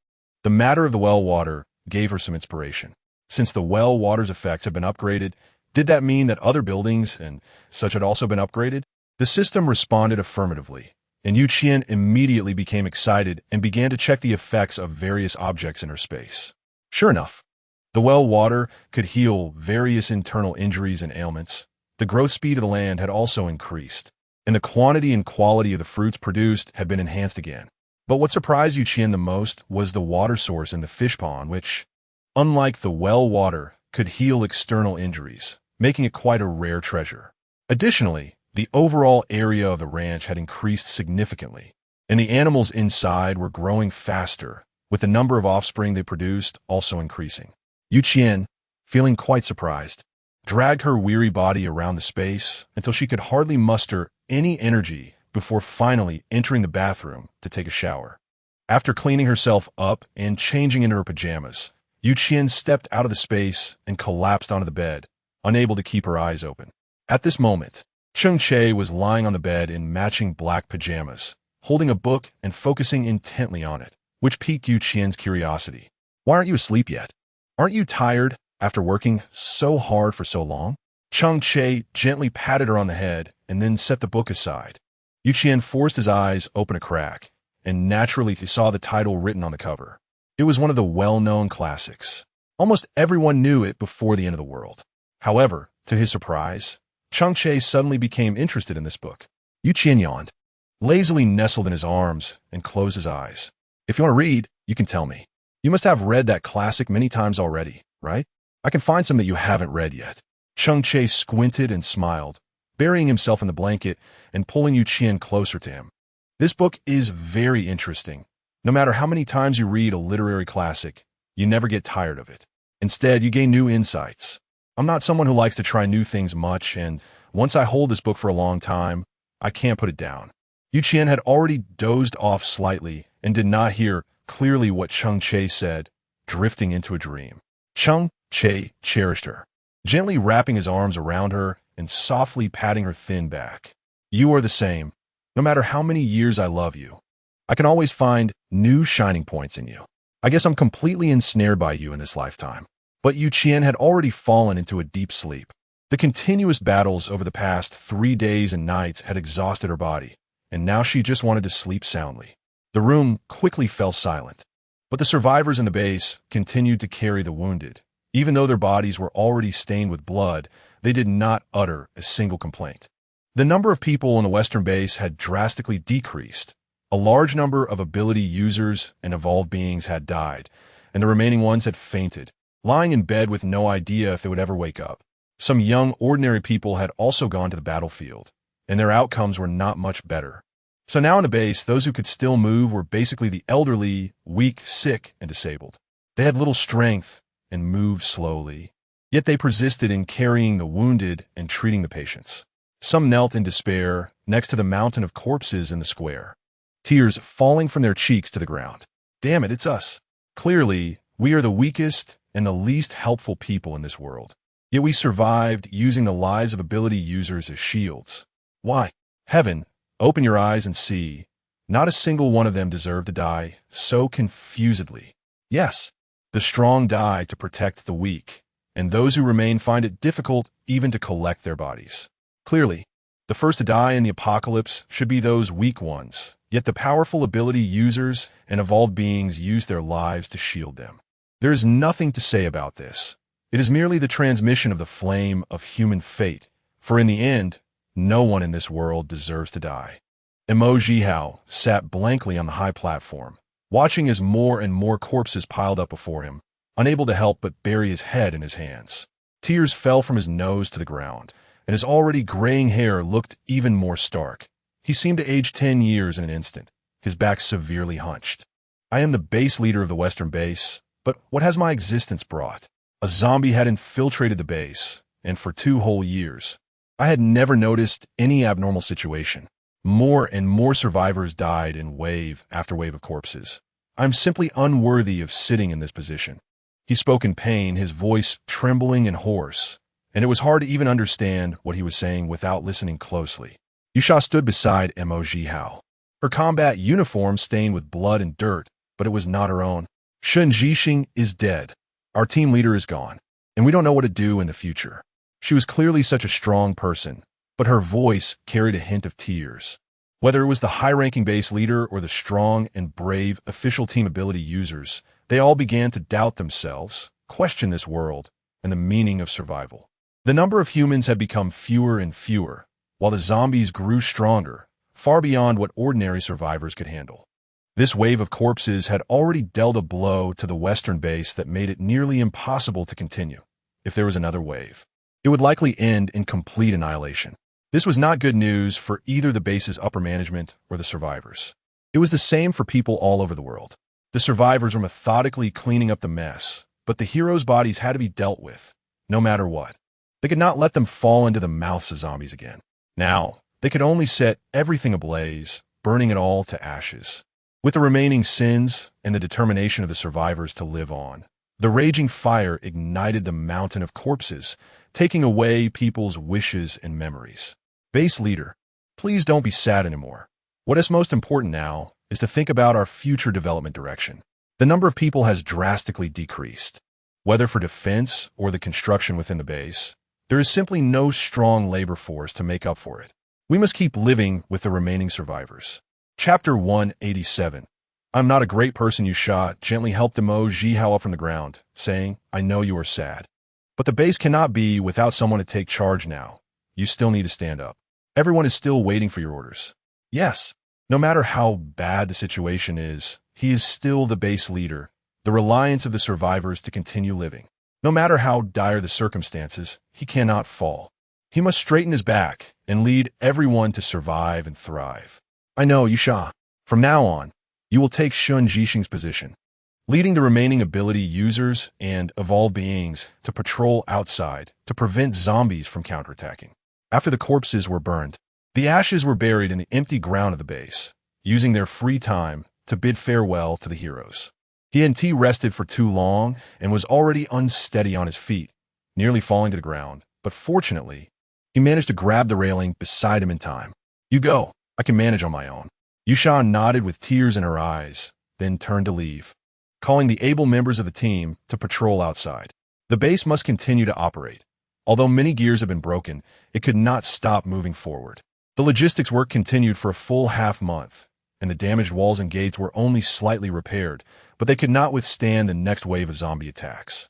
the matter of the well water gave her some inspiration. Since the well water's effects had been upgraded, did that mean that other buildings and such had also been upgraded? The system responded affirmatively, and Qian immediately became excited and began to check the effects of various objects in her space. Sure enough, the well water could heal various internal injuries and ailments. The growth speed of the land had also increased, and the quantity and quality of the fruits produced had been enhanced again. But what surprised Qian the most was the water source in the fish pond, which, unlike the well water, could heal external injuries, making it quite a rare treasure. Additionally, the overall area of the ranch had increased significantly, and the animals inside were growing faster, with the number of offspring they produced also increasing. Qian, feeling quite surprised, dragged her weary body around the space until she could hardly muster any energy before finally entering the bathroom to take a shower. After cleaning herself up and changing into her pajamas, Qian stepped out of the space and collapsed onto the bed, unable to keep her eyes open. At this moment, Cheng Che was lying on the bed in matching black pajamas, holding a book and focusing intently on it, which piqued Qian's curiosity. Why aren't you asleep yet? Aren't you tired after working so hard for so long? Cheng Che gently patted her on the head and then set the book aside. Qian forced his eyes open a crack, and naturally he saw the title written on the cover. It was one of the well-known classics. Almost everyone knew it before the end of the world. However, to his surprise, Cheng Che suddenly became interested in this book. Qian yawned, lazily nestled in his arms, and closed his eyes. If you want to read, You can tell me. You must have read that classic many times already, right? I can find some that you haven't read yet. Cheng Che squinted and smiled, burying himself in the blanket and pulling Qian closer to him. This book is very interesting. No matter how many times you read a literary classic, you never get tired of it. Instead, you gain new insights. I'm not someone who likes to try new things much, and once I hold this book for a long time, I can't put it down. Qian had already dozed off slightly and did not hear clearly what Cheng Che said, drifting into a dream. Cheng Che cherished her, gently wrapping his arms around her and softly patting her thin back. You are the same. No matter how many years I love you, I can always find new shining points in you. I guess I'm completely ensnared by you in this lifetime. But Qian had already fallen into a deep sleep. The continuous battles over the past 3 days and nights had exhausted her body, and now she just wanted to sleep soundly. The room quickly fell silent, but the survivors in the base continued to carry the wounded. Even though their bodies were already stained with blood, they did not utter a single complaint. The number of people in the Western base had drastically decreased. A large number of ability users and evolved beings had died, and the remaining ones had fainted, lying in bed with no idea if they would ever wake up. Some young, ordinary people had also gone to the battlefield, and their outcomes were not much better. So now in the base, those who could still move were basically the elderly, weak, sick, and disabled. They had little strength and moved slowly, yet they persisted in carrying the wounded and treating the patients. Some knelt in despair next to the mountain of corpses in the square, tears falling from their cheeks to the ground. Damn it, it's us. Clearly, we are the weakest and the least helpful people in this world. Yet we survived using the lives of ability users as shields. Why? Heaven, open your eyes and see. Not a single one of them deserved to die so confusedly. Yes, the strong die to protect the weak, and those who remain find it difficult even to collect their bodies. Clearly, the first to die in the apocalypse should be those weak ones, yet the powerful ability users and evolved beings use their lives to shield them. There is nothing to say about this. It is merely the transmission of the flame of human fate, for in the end, no one in this world deserves to die. Emoji Hao sat blankly on the high platform, watching as more and more corpses piled up before him, unable to help but bury his head in his hands. Tears fell from his nose to the ground, and his already graying hair looked even more stark. He seemed to age 10 years in an instant, his back severely hunched. I am the base leader of the Western base, but what has my existence brought? A zombie had infiltrated the base, and for 2 whole years, I had never noticed any abnormal situation. More and more survivors died in wave after wave of corpses. I'm simply unworthy of sitting in this position. He spoke in pain, his voice trembling and hoarse, and it was hard to even understand what he was saying without listening closely. Yusha stood beside Emoji Hao, her combat uniform stained with blood and dirt, but it was not her own. Shen Jixing is dead. Our team leader is gone, and we don't know what to do in the future. She was clearly such a strong person, but her voice carried a hint of tears. Whether it was the high-ranking base leader or the strong and brave official team ability users, they all began to doubt themselves, question this world, and the meaning of survival. The number of humans had become fewer and fewer, while the zombies grew stronger, far beyond what ordinary survivors could handle. This wave of corpses had already dealt a blow to the Western base that made it nearly impossible to continue. If there was another wave, it would likely end in complete annihilation. This was not good news for either the base's upper management or the survivors. It was the same for people all over the world. The survivors were methodically cleaning up the mess, but the heroes' bodies had to be dealt with, no matter what. They could not let them fall into the mouths of zombies again. Now, they could only set everything ablaze, burning it all to ashes. With the remaining sins and the determination of the survivors to live on, the raging fire ignited the mountain of corpses, taking away people's wishes and memories. Base leader, please don't be sad anymore. What is most important now is to think about our future development direction. The number of people has drastically decreased. Whether for defense or the construction within the base, there is simply no strong labor force to make up for it. We must keep living with the remaining survivors. Chapter 187. I'm not a great person, Yusha gently helped Emoji Hao up from the ground, saying, I know you are sad. But the base cannot be without someone to take charge now. You still need to stand up. Everyone is still waiting for your orders. Yes, no matter how bad the situation is, he is still the base leader, the reliance of the survivors to continue living. No matter how dire the circumstances, he cannot fall. He must straighten his back and lead everyone to survive and thrive. I know, Yusha. From now on, you will take Shun Jixing's position, leading the remaining ability users and evolved beings to patrol outside to prevent zombies from counterattacking. After the corpses were burned, the ashes were buried in the empty ground of the base, using their free time to bid farewell to the heroes. Qian rested for too long and was already unsteady on his feet, nearly falling to the ground, but fortunately, he managed to grab the railing beside him in time. You go, I can manage on my own. Yusha nodded with tears in her eyes, then turned to leave, calling the able members of the team to patrol outside. The base must continue to operate. Although many gears have been broken, it could not stop moving forward. The logistics work continued for a full half-month, and the damaged walls and gates were only slightly repaired, but they could not withstand the next wave of zombie attacks.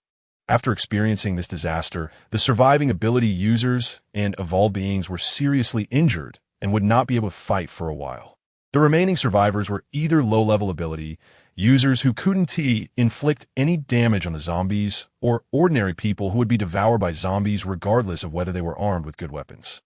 After experiencing this disaster, the surviving ability users and evolved beings were seriously injured and would not be able to fight for a while. The remaining survivors were either low-level ability users who couldn't inflict any damage on the zombies, or ordinary people who would be devoured by zombies regardless of whether they were armed with good weapons.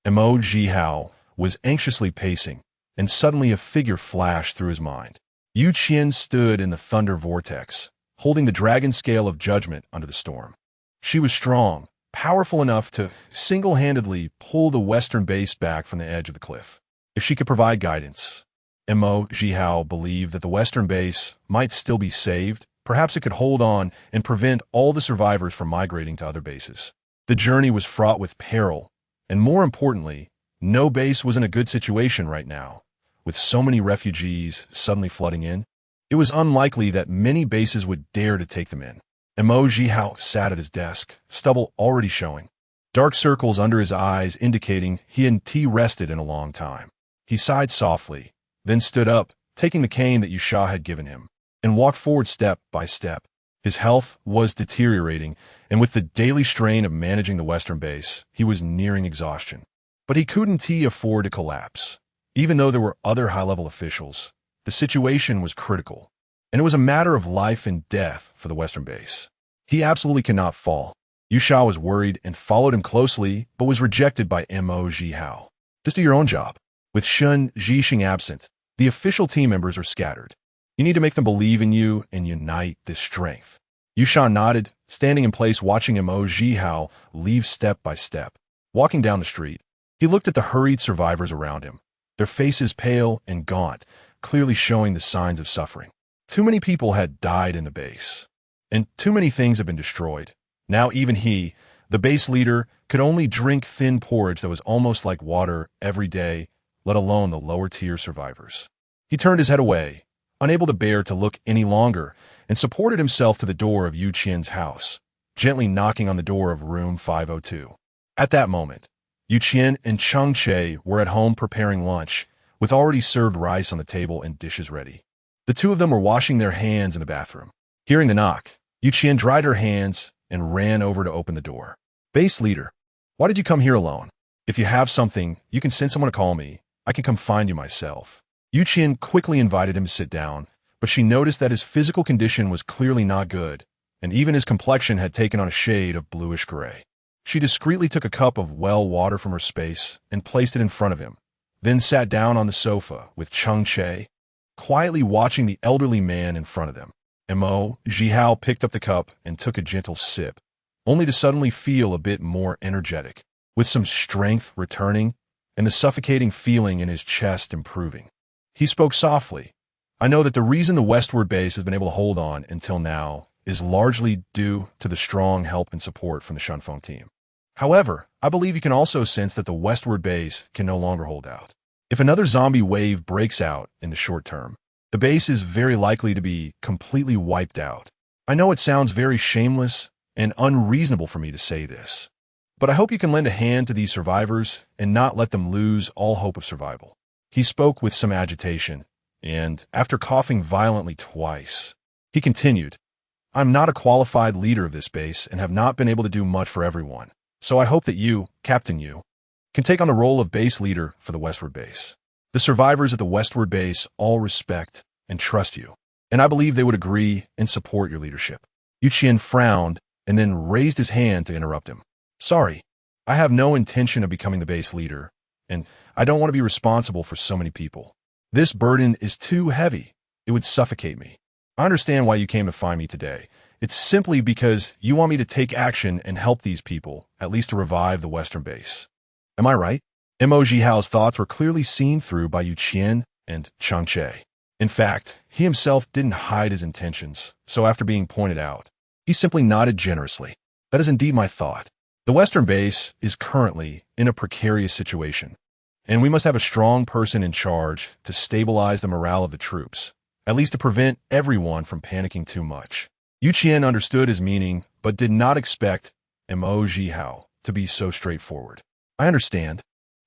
Mo Jihao was anxiously pacing, and suddenly a figure flashed through his mind. Yu Qian stood in the thunder vortex, holding the dragon scale of judgment under the storm. She was strong, powerful enough to single-handedly pull the western base back from the edge of the cliff. If she could provide guidance, Mo Jihao believed that the western base might still be saved. Perhaps it could hold on and prevent all the survivors from migrating to other bases. The journey was fraught with peril, and more importantly, no base was in a good situation right now. With so many refugees suddenly flooding in, it was unlikely that many bases would dare to take them in. Mo Jihao sat at his desk, stubble already showing, dark circles under his eyes indicating he hadn't rested in a long time. He sighed softly, then stood up, taking the cane that Yusha had given him, and walked forward step by step. His health was deteriorating, and with the daily strain of managing the western base, he was nearing exhaustion. But he couldn't afford to collapse. Even though there were other high-level officials, the situation was critical, and it was a matter of life and death for the western base. He absolutely cannot fall. Yusha was worried and followed him closely, but was rejected by Mo Jihao. Just do your own job. With Shun Jixing absent, the official team members are scattered. You need to make them believe in you and unite this strength. Yusha nodded, standing in place watching Mo Jihao leave step by step. Walking down the street, he looked at the hurried survivors around him, their faces pale and gaunt, clearly showing the signs of suffering. Too many people had died in the base, and too many things had been destroyed. Now even he, the base leader, could only drink thin porridge that was almost like water every day, let alone the lower-tier survivors. He turned his head away, unable to bear to look any longer, and supported himself to the door of Yu Qian's house, gently knocking on the door of room 502. At that moment, Yu Qian and Cheng Che were at home preparing lunch, with already served rice on the table and dishes ready. The two of them were washing their hands in the bathroom. Hearing the knock, Yu Qian dried her hands and ran over to open the door. Base leader, why did you come here alone? If you have something, you can send someone to call me. I can come find you myself. Yu Qian quickly invited him to sit down, but she noticed that his physical condition was clearly not good, and even his complexion had taken on a shade of bluish gray. She discreetly took a cup of well water from her space and placed it in front of him, then sat down on the sofa with Cheng Che, quietly watching the elderly man in front of them. Mo Jihao picked up the cup and took a gentle sip, only to suddenly feel a bit more energetic, with some strength returning and the suffocating feeling in his chest improving. He spoke softly. I know that the reason the westward base has been able to hold on until now is largely due to the strong help and support from the Shunfeng team. However, I believe you can also sense that the westward base can no longer hold out. If another zombie wave breaks out in the short term, the base is very likely to be completely wiped out. I know it sounds very shameless and unreasonable for me to say this, but I hope you can lend a hand to these survivors and not let them lose all hope of survival. He spoke with some agitation, and after coughing violently twice, he continued, I'm not a qualified leader of this base and have not been able to do much for everyone, so I hope that you, Captain Yu, can take on the role of base leader for the westward base. The survivors at the westward base all respect and trust you. and I believe they would agree and support your leadership." Qian frowned and then raised his hand to interrupt him. "Sorry, I have no intention of becoming the base leader, and I don't want to be responsible for so many people. This burden is too heavy. It would suffocate me. I understand why you came to find me today. It's simply because you want me to take action and help these people, at least to revive the Western base. Am I right?" Jihao's thoughts were clearly seen through by Qian and Cheng Che. In fact, he himself didn't hide his intentions, so after being pointed out, he simply nodded generously. "That is indeed my thought. The Western base is currently in a precarious situation, and we must have a strong person in charge to stabilize the morale of the troops, at least to prevent everyone from panicking too much." Qian understood his meaning, but did not expect Jihao to be so straightforward. "I understand,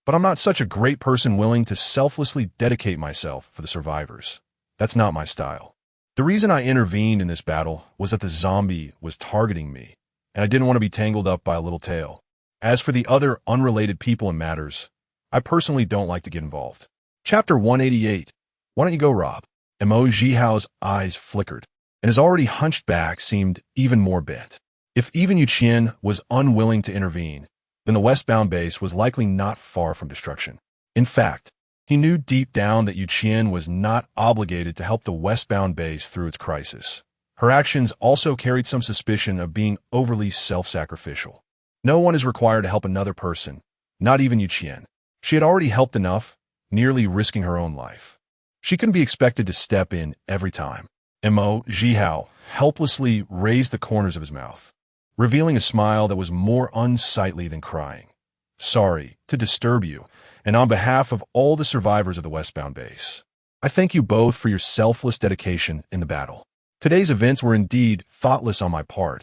but I'm not such a great person willing to selflessly dedicate myself for the survivors. That's not my style. The reason I intervened in this battle was that the zombie was targeting me, and I didn't want to be tangled up by a little tail. As for the other unrelated people in matters, I personally don't like to get involved." Chapter 188. Why don't you go, Rob? Jihao's eyes flickered, and his already hunched back seemed even more bent. If even Qian was unwilling to intervene, then the westbound base was likely not far from destruction. In fact, he knew deep down that Qian was not obligated to help the westbound base through its crisis. Her actions also carried some suspicion of being overly self-sacrificial. No one is required to help another person, not even Qian. She had already helped enough, nearly risking her own life. She couldn't be expected to step in every time. Jihao helplessly raised the corners of his mouth, revealing a smile that was more unsightly than crying. "Sorry to disturb you, and on behalf of all the survivors of the westbound base, I thank you both for your selfless dedication in the battle. Today's events were indeed thoughtless on my part.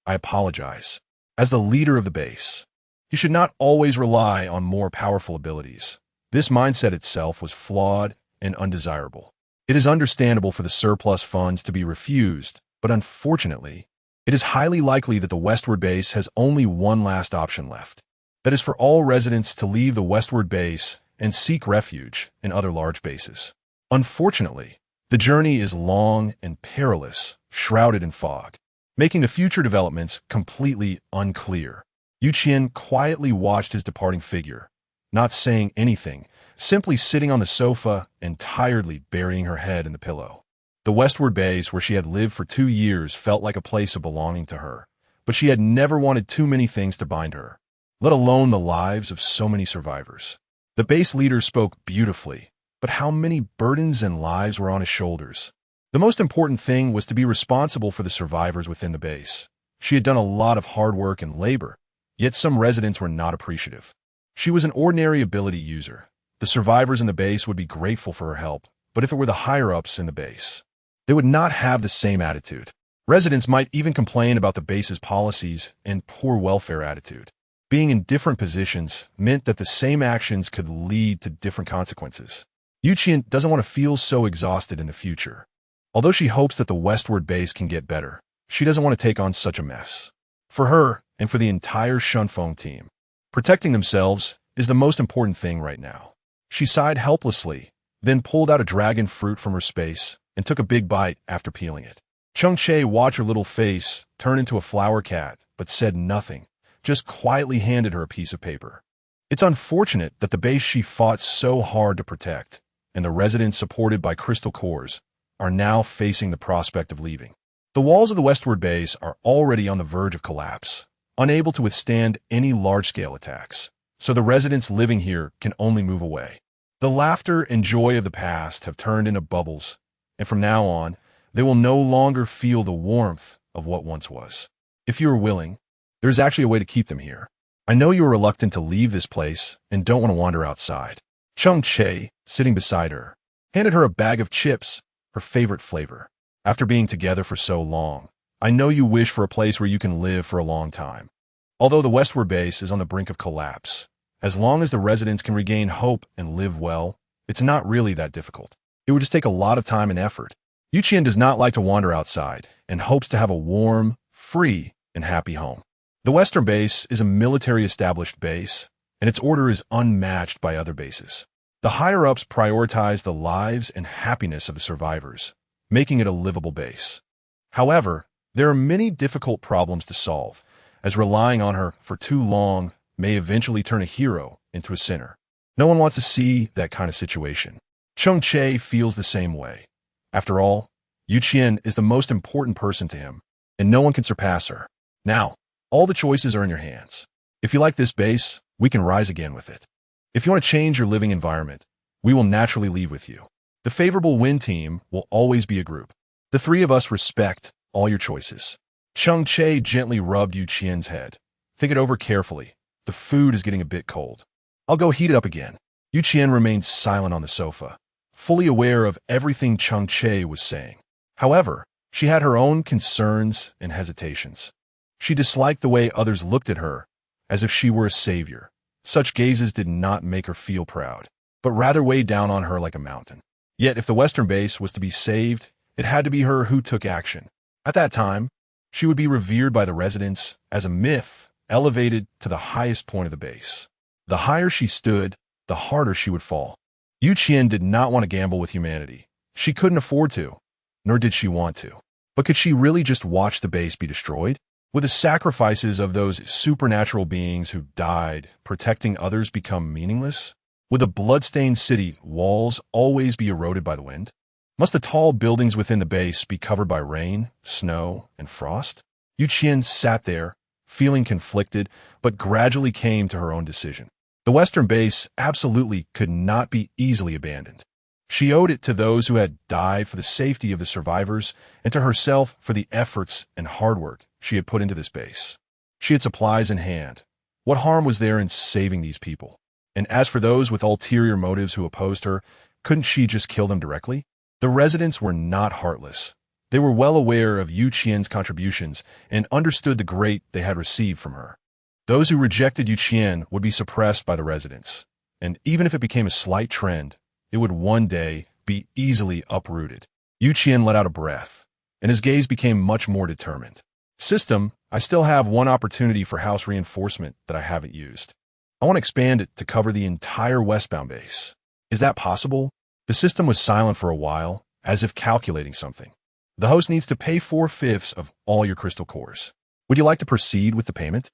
I apologize. As the leader of the base, you should not always rely on more powerful abilities. This mindset itself was flawed and undesirable. It is understandable for the surplus funds to be refused, but unfortunately, it is highly likely that the westward base has only one last option left. That is for all residents to leave the westward base and seek refuge in other large bases. Unfortunately, the journey is long and perilous, shrouded in fog, making the future developments completely unclear." Qian quietly watched his departing figure, not saying anything, simply sitting on the sofa and tiredly burying her head in the pillow. The westward base, where she had lived for 2 years, felt like a place of belonging to her, but she had never wanted too many things to bind her, let alone the lives of so many survivors. The base leader spoke beautifully, but how many burdens and lives were on his shoulders? The most important thing was to be responsible for the survivors within the base. She had done a lot of hard work and labor, yet some residents were not appreciative. She was an ordinary ability user. The survivors in the base would be grateful for her help, but if it were the higher-ups in the base, they would not have the same attitude. Residents might even complain about the base's policies and poor welfare attitude. Being in different positions meant that the same actions could lead to different consequences. Qian doesn't want to feel so exhausted in the future. Although she hopes that the westward base can get better, she doesn't want to take on such a mess. For her, and for the entire Shunfeng team, protecting themselves is the most important thing right now. She sighed helplessly, then pulled out a dragon fruit from her space and took a big bite after peeling it. Cheng Che watched her little face turn into a flower cat, but said nothing, just quietly handed her a piece of paper. It's unfortunate that the base she fought so hard to protect, and the residents supported by crystal cores, are now facing the prospect of leaving. The walls of the westward base are already on the verge of collapse, unable to withstand any large-scale attacks, so the residents living here can only move away. The laughter and joy of the past have turned into bubbles, and from now on, they will no longer feel the warmth of what once was. If you are willing, there is actually a way to keep them here. I know you are reluctant to leave this place and don't want to wander outside. Cheng Che, sitting beside her, handed her a bag of chips, her favorite flavor. After being together for so long, I know you wish for a place where you can live for a long time. Although the westward base is on the brink of collapse, as long as the residents can regain hope and live well, it's not really that difficult. It would just take a lot of time and effort. Qian does not like to wander outside and hopes to have a warm, free, and happy home. The western base is a military-established base, and its order is unmatched by other bases. The higher-ups prioritize the lives and happiness of the survivors, making it a livable base. However, there are many difficult problems to solve, as relying on her for too long may eventually turn a hero into a sinner. No one wants to see that kind of situation. Cheng Che feels the same way. After all, Qian is the most important person to him, and no one can surpass her. Now, all the choices are in your hands. If you like this base, we can rise again with it. If you want to change your living environment, we will naturally leave with you. The favorable win team will always be a group. The three of us respect all your choices. Cheng Che gently rubbed Qian's head. Think it over carefully. The food is getting a bit cold. I'll go heat it up again. Qian remained silent on the sofa, fully aware of everything Cheng Che was saying. However, she had her own concerns and hesitations. She disliked the way others looked at her, as if she were a savior. Such gazes did not make her feel proud, but rather weighed down on her like a mountain. Yet if the Western base was to be saved, it had to be her who took action. At that time, she would be revered by the residents as a myth, elevated to the highest point of the base. The higher she stood, the harder she would fall. Qian did not want to gamble with humanity. She couldn't afford to, nor did she want to. But could she really just watch the base be destroyed? Would the sacrifices of those supernatural beings who died, protecting others, become meaningless? Would the blood-stained city walls always be eroded by the wind? Must the tall buildings within the base be covered by rain, snow, and frost? Qian sat there, feeling conflicted, but gradually came to her own decision. The Western base absolutely could not be easily abandoned. She owed it to those who had died for the safety of the survivors and to herself for the efforts and hard work she had put into this base. She had supplies in hand. What harm was there in saving these people? And as for those with ulterior motives who opposed her, couldn't she just kill them directly? The residents were not heartless. They were well aware of Qian's contributions and understood the great they had received from her. Those who rejected Qian would be suppressed by the residents, and even if it became a slight trend, it would one day be easily uprooted. Qian let out a breath, and his gaze became much more determined. System, I still have one opportunity for house reinforcement that I haven't used. I want to expand it to cover the entire westbound base. Is that possible? The system was silent for a while, as if calculating something. The host needs to pay 4/5 of all your crystal cores. Would you like to proceed with the payment?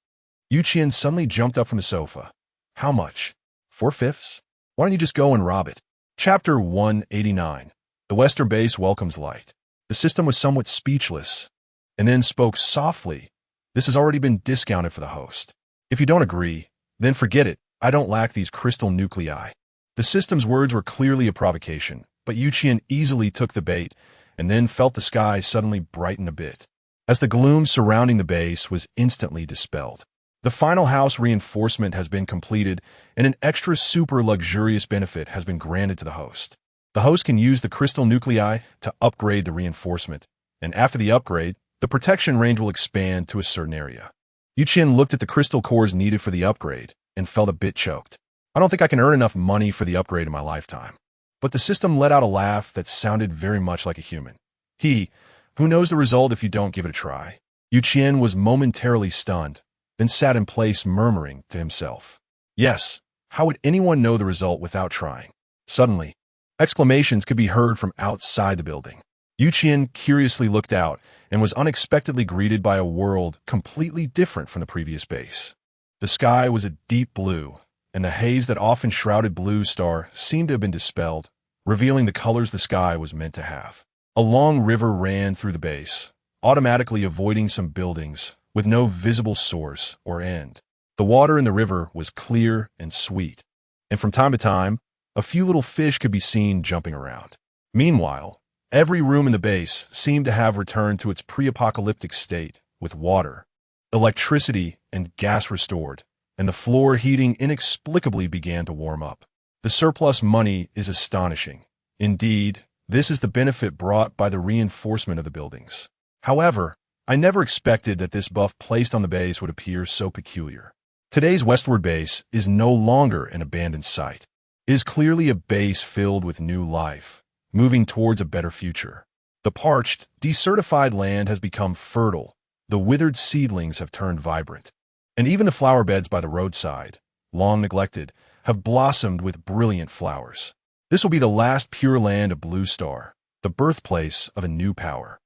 Qian suddenly jumped up from the sofa. How much? 4/5? Why don't you just go and rob it? Chapter 189. The Western base welcomes light. The system was somewhat speechless, and then spoke softly. This has already been discounted for the host. If you don't agree, then forget it. I don't lack these crystal nuclei. The system's words were clearly a provocation, but Qian easily took the bait and then felt the sky suddenly brighten a bit, as the gloom surrounding the base was instantly dispelled. The final house reinforcement has been completed, and an extra super luxurious benefit has been granted to the host. The host can use the crystal nuclei to upgrade the reinforcement, and after the upgrade, the protection range will expand to a certain area. Qian looked at the crystal cores needed for the upgrade and felt a bit choked. I don't think I can earn enough money for the upgrade in my lifetime. But the system let out a laugh that sounded very much like a human. Who knows the result if you don't give it a try? Qian was momentarily stunned, then sat in place murmuring to himself. Yes, how would anyone know the result without trying? Suddenly, exclamations could be heard from outside the building. Qian curiously looked out and was unexpectedly greeted by a world completely different from the previous base. The sky was a deep blue, and the haze that often shrouded Blue Star seemed to have been dispelled, revealing the colors the sky was meant to have. A long river ran through the base, automatically avoiding some buildings, with no visible source or end. The water in the river was clear and sweet, and from time to time, a few little fish could be seen jumping around. Meanwhile, every room in the base seemed to have returned to its pre-apocalyptic state, with water, electricity, and gas restored, and the floor heating inexplicably began to warm up. The surplus money is astonishing. Indeed, this is the benefit brought by the reinforcement of the buildings. However, I never expected that this buff placed on the base would appear so peculiar. Today's westward base is no longer an abandoned site. It is clearly a base filled with new life, moving towards a better future. The parched, desertified land has become fertile, the withered seedlings have turned vibrant, and even the flower beds by the roadside, long neglected, have blossomed with brilliant flowers. This will be the last pure land of Blue Star, the birthplace of a new power.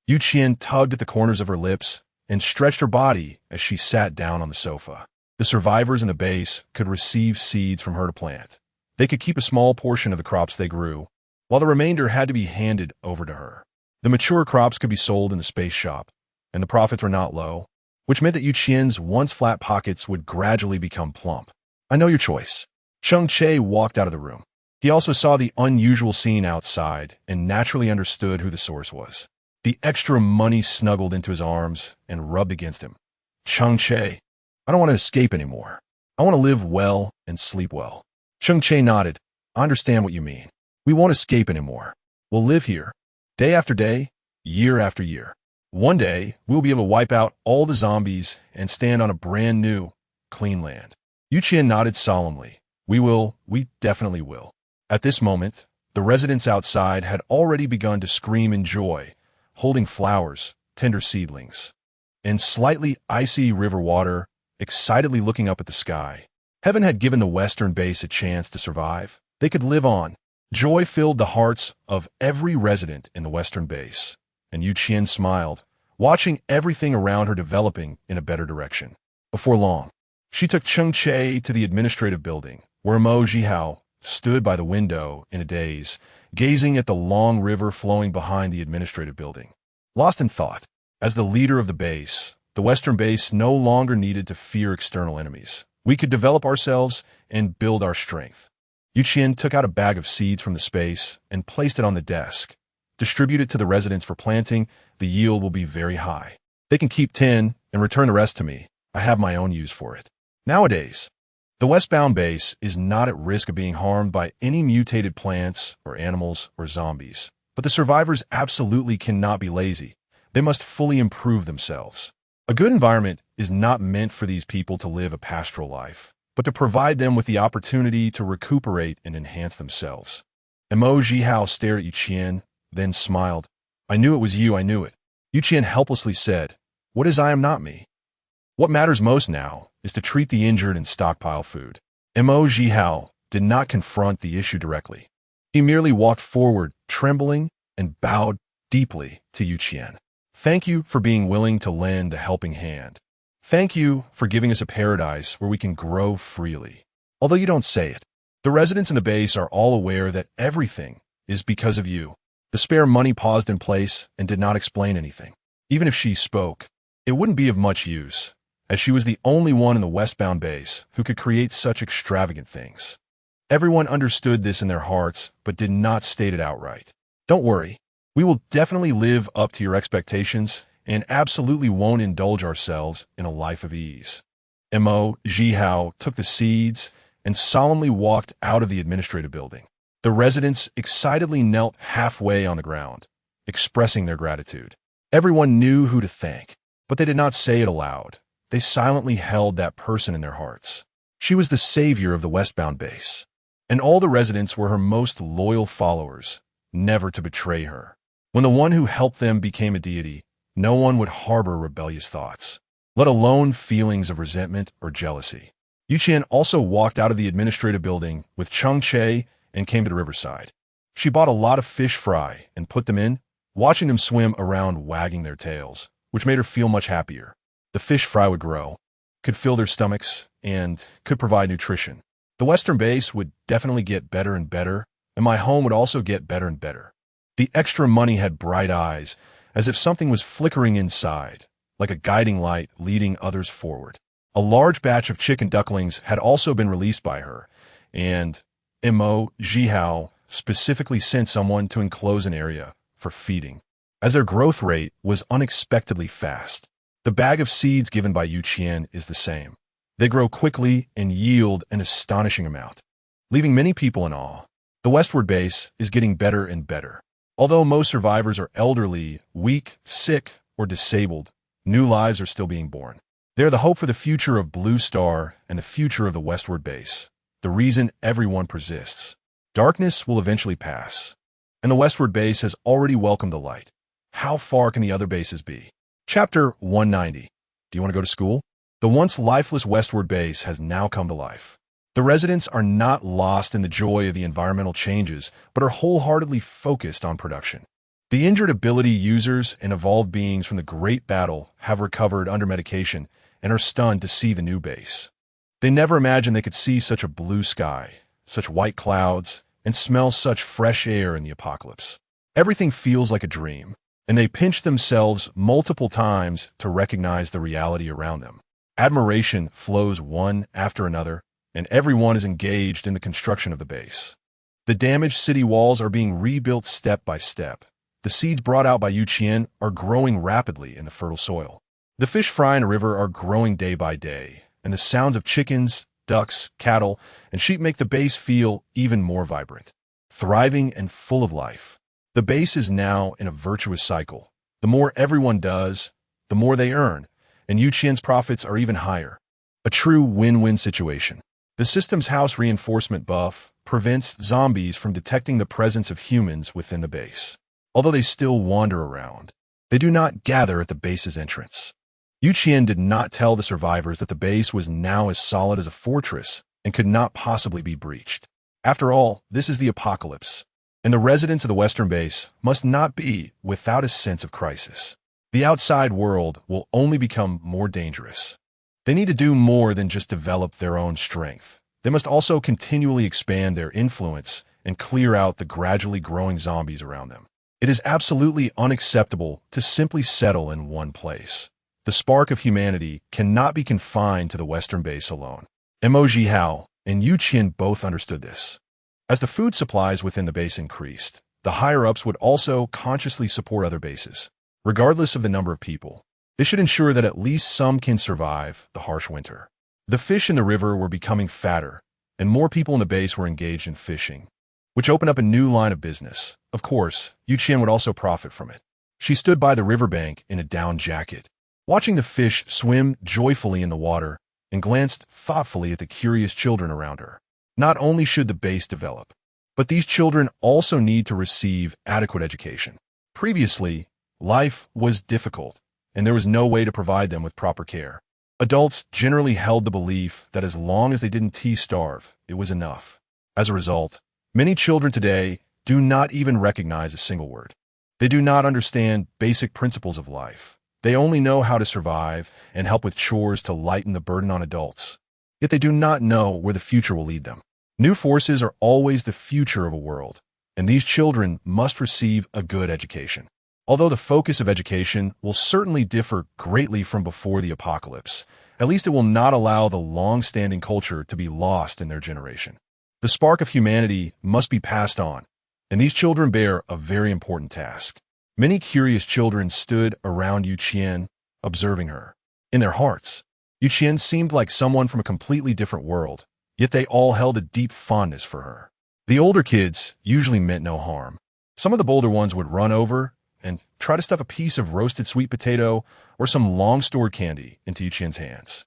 Qian tugged at the corners of her lips and stretched her body as she sat down on the sofa. The survivors in the base could receive seeds from her to plant. They could keep a small portion of the crops they grew, while the remainder had to be handed over to her. The mature crops could be sold in the space shop, and the profits were not low, which meant that Qian's once flat pockets would gradually become plump. I know your choice. Cheng Che walked out of the room. He also saw the unusual scene outside and naturally understood who the source was. The extra money snuggled into his arms and rubbed against him. Cheng Che, I don't want to escape anymore. I want to live well and sleep well. Cheng Che nodded. I understand what you mean. We won't escape anymore. We'll live here, day after day, year after year. One day, we'll be able to wipe out all the zombies and stand on a brand new, clean land. Qian nodded solemnly. We definitely will. At this moment, the residents outside had already begun to scream in joy, holding flowers, tender seedlings, and slightly icy river water, excitedly looking up at the sky. Heaven had given the Western base a chance to survive. They could live on. Joy filled the hearts of every resident in the Western base, and Qian smiled, watching everything around her developing in a better direction. Before long, she took Cheng Che to the administrative building, where Mo Zhihao stood by the window in a daze, gazing at the long river flowing behind the administrative building. Lost in thought, as the leader of the base, the Western base no longer needed to fear external enemies. We could develop ourselves and build our strength. Qian took out a bag of seeds from the space and placed it on the desk. Distribute it to the residents for planting. The yield will be very high. They can keep 10 and return the rest to me. I have my own use for it. Nowadays, the westbound base is not at risk of being harmed by any mutated plants or animals or zombies. But the survivors absolutely cannot be lazy. They must fully improve themselves. A good environment is not meant for these people to live a pastoral life, but to provide them with the opportunity to recuperate and enhance themselves. And Mo Zhihao stared at Qian, then smiled. I knew it was you, I knew it. Qian helplessly said, What is I am not me? What matters most now is to treat the injured and stockpile food. Mo Zhihao did not confront the issue directly. He merely walked forward, trembling, and bowed deeply to Qian. Thank you for being willing to lend a helping hand. Thank you for giving us a paradise where we can grow freely. Although you don't say it, the residents in the base are all aware that everything is because of you. The spare money paused in place and did not explain anything. Even if she spoke, it wouldn't be of much use, as she was the only one in the westbound base who could create such extravagant things. Everyone understood this in their hearts, but did not state it outright. Don't worry, we will definitely live up to your expectations and absolutely won't indulge ourselves in a life of ease. Mo Zhihao took the seeds and solemnly walked out of the administrative building. The residents excitedly knelt halfway on the ground, expressing their gratitude. Everyone knew who to thank, but they did not say it aloud. They silently held that person in their hearts. She was the savior of the westbound base, and all the residents were her most loyal followers, never to betray her. When the one who helped them became a deity, no one would harbor rebellious thoughts, let alone feelings of resentment or jealousy. Qian also walked out of the administrative building with Cheng Che and came to the riverside. She bought a lot of fish fry and put them in, watching them swim around wagging their tails, which made her feel much happier. The fish fry would grow, could fill their stomachs, and could provide nutrition. The western base would definitely get better and better, and my home would also get better and better. The extra money had bright eyes, as if something was flickering inside, like a guiding light leading others forward. A large batch of chicken ducklings had also been released by her, and Mo Zhihao specifically sent someone to enclose an area for feeding, as their growth rate was unexpectedly fast. The bag of seeds given by Qian is the same. They grow quickly and yield an astonishing amount, leaving many people in awe. The westward base is getting better and better. Although most survivors are elderly, weak, sick, or disabled, new lives are still being born. They are the hope for the future of Blue Star and the future of the westward base, the reason everyone persists. Darkness will eventually pass, and the westward base has already welcomed the light. How far can the other bases be? Chapter 190. Do you want to go to school? The once lifeless westward base has now come to life. The residents are not lost in the joy of the environmental changes, but are wholeheartedly focused on production. The injured ability users and evolved beings from the Great Battle have recovered under medication and are stunned to see the new base. They never imagined they could see such a blue sky, such white clouds, and smell such fresh air in the apocalypse. Everything feels like a dream, and they pinch themselves multiple times to recognize the reality around them. Admiration flows one after another, and everyone is engaged in the construction of the base. The damaged city walls are being rebuilt step by step. The seeds brought out by Qian are growing rapidly in the fertile soil. The fish fry in a river are growing day by day, and the sounds of chickens, ducks, cattle, and sheep make the base feel even more vibrant, thriving and full of life. The base is now in a virtuous cycle. The more everyone does, the more they earn, and Qian's profits are even higher. A true win-win situation. The system's house reinforcement buff prevents zombies from detecting the presence of humans within the base. Although they still wander around, they do not gather at the base's entrance. Qian did not tell the survivors that the base was now as solid as a fortress and could not possibly be breached. After all, this is the apocalypse, and the residents of the Western base must not be without a sense of crisis. The outside world will only become more dangerous. They need to do more than just develop their own strength. They must also continually expand their influence and clear out the gradually growing zombies around them. It is absolutely unacceptable to simply settle in one place. The spark of humanity cannot be confined to the Western base alone. Emoji Hao and Qian both understood this. As the food supplies within the base increased, the higher-ups would also consciously support other bases, regardless of the number of people. This should ensure that at least some can survive the harsh winter. The fish in the river were becoming fatter, and more people in the base were engaged in fishing, which opened up a new line of business. Of course, Qian would also profit from it. She stood by the riverbank in a down jacket, watching the fish swim joyfully in the water, and glanced thoughtfully at the curious children around her. Not only should the base develop, but these children also need to receive adequate education. Previously, life was difficult, and there was no way to provide them with proper care. Adults generally held the belief that as long as they didn't starve, it was enough. As a result, many children today do not even recognize a single word. They do not understand basic principles of life. They only know how to survive and help with chores to lighten the burden on adults. Yet they do not know where the future will lead them. New forces are always the future of a world, and these children must receive a good education. Although the focus of education will certainly differ greatly from before the apocalypse, at least it will not allow the long-standing culture to be lost in their generation. The spark of humanity must be passed on, and these children bear a very important task. Many curious children stood around Qian, observing her. In their hearts, Qian seemed like someone from a completely different world, yet they all held a deep fondness for her. The older kids usually meant no harm. Some of the bolder ones would run over and try to stuff a piece of roasted sweet potato or some long-stored candy into Qian's hands.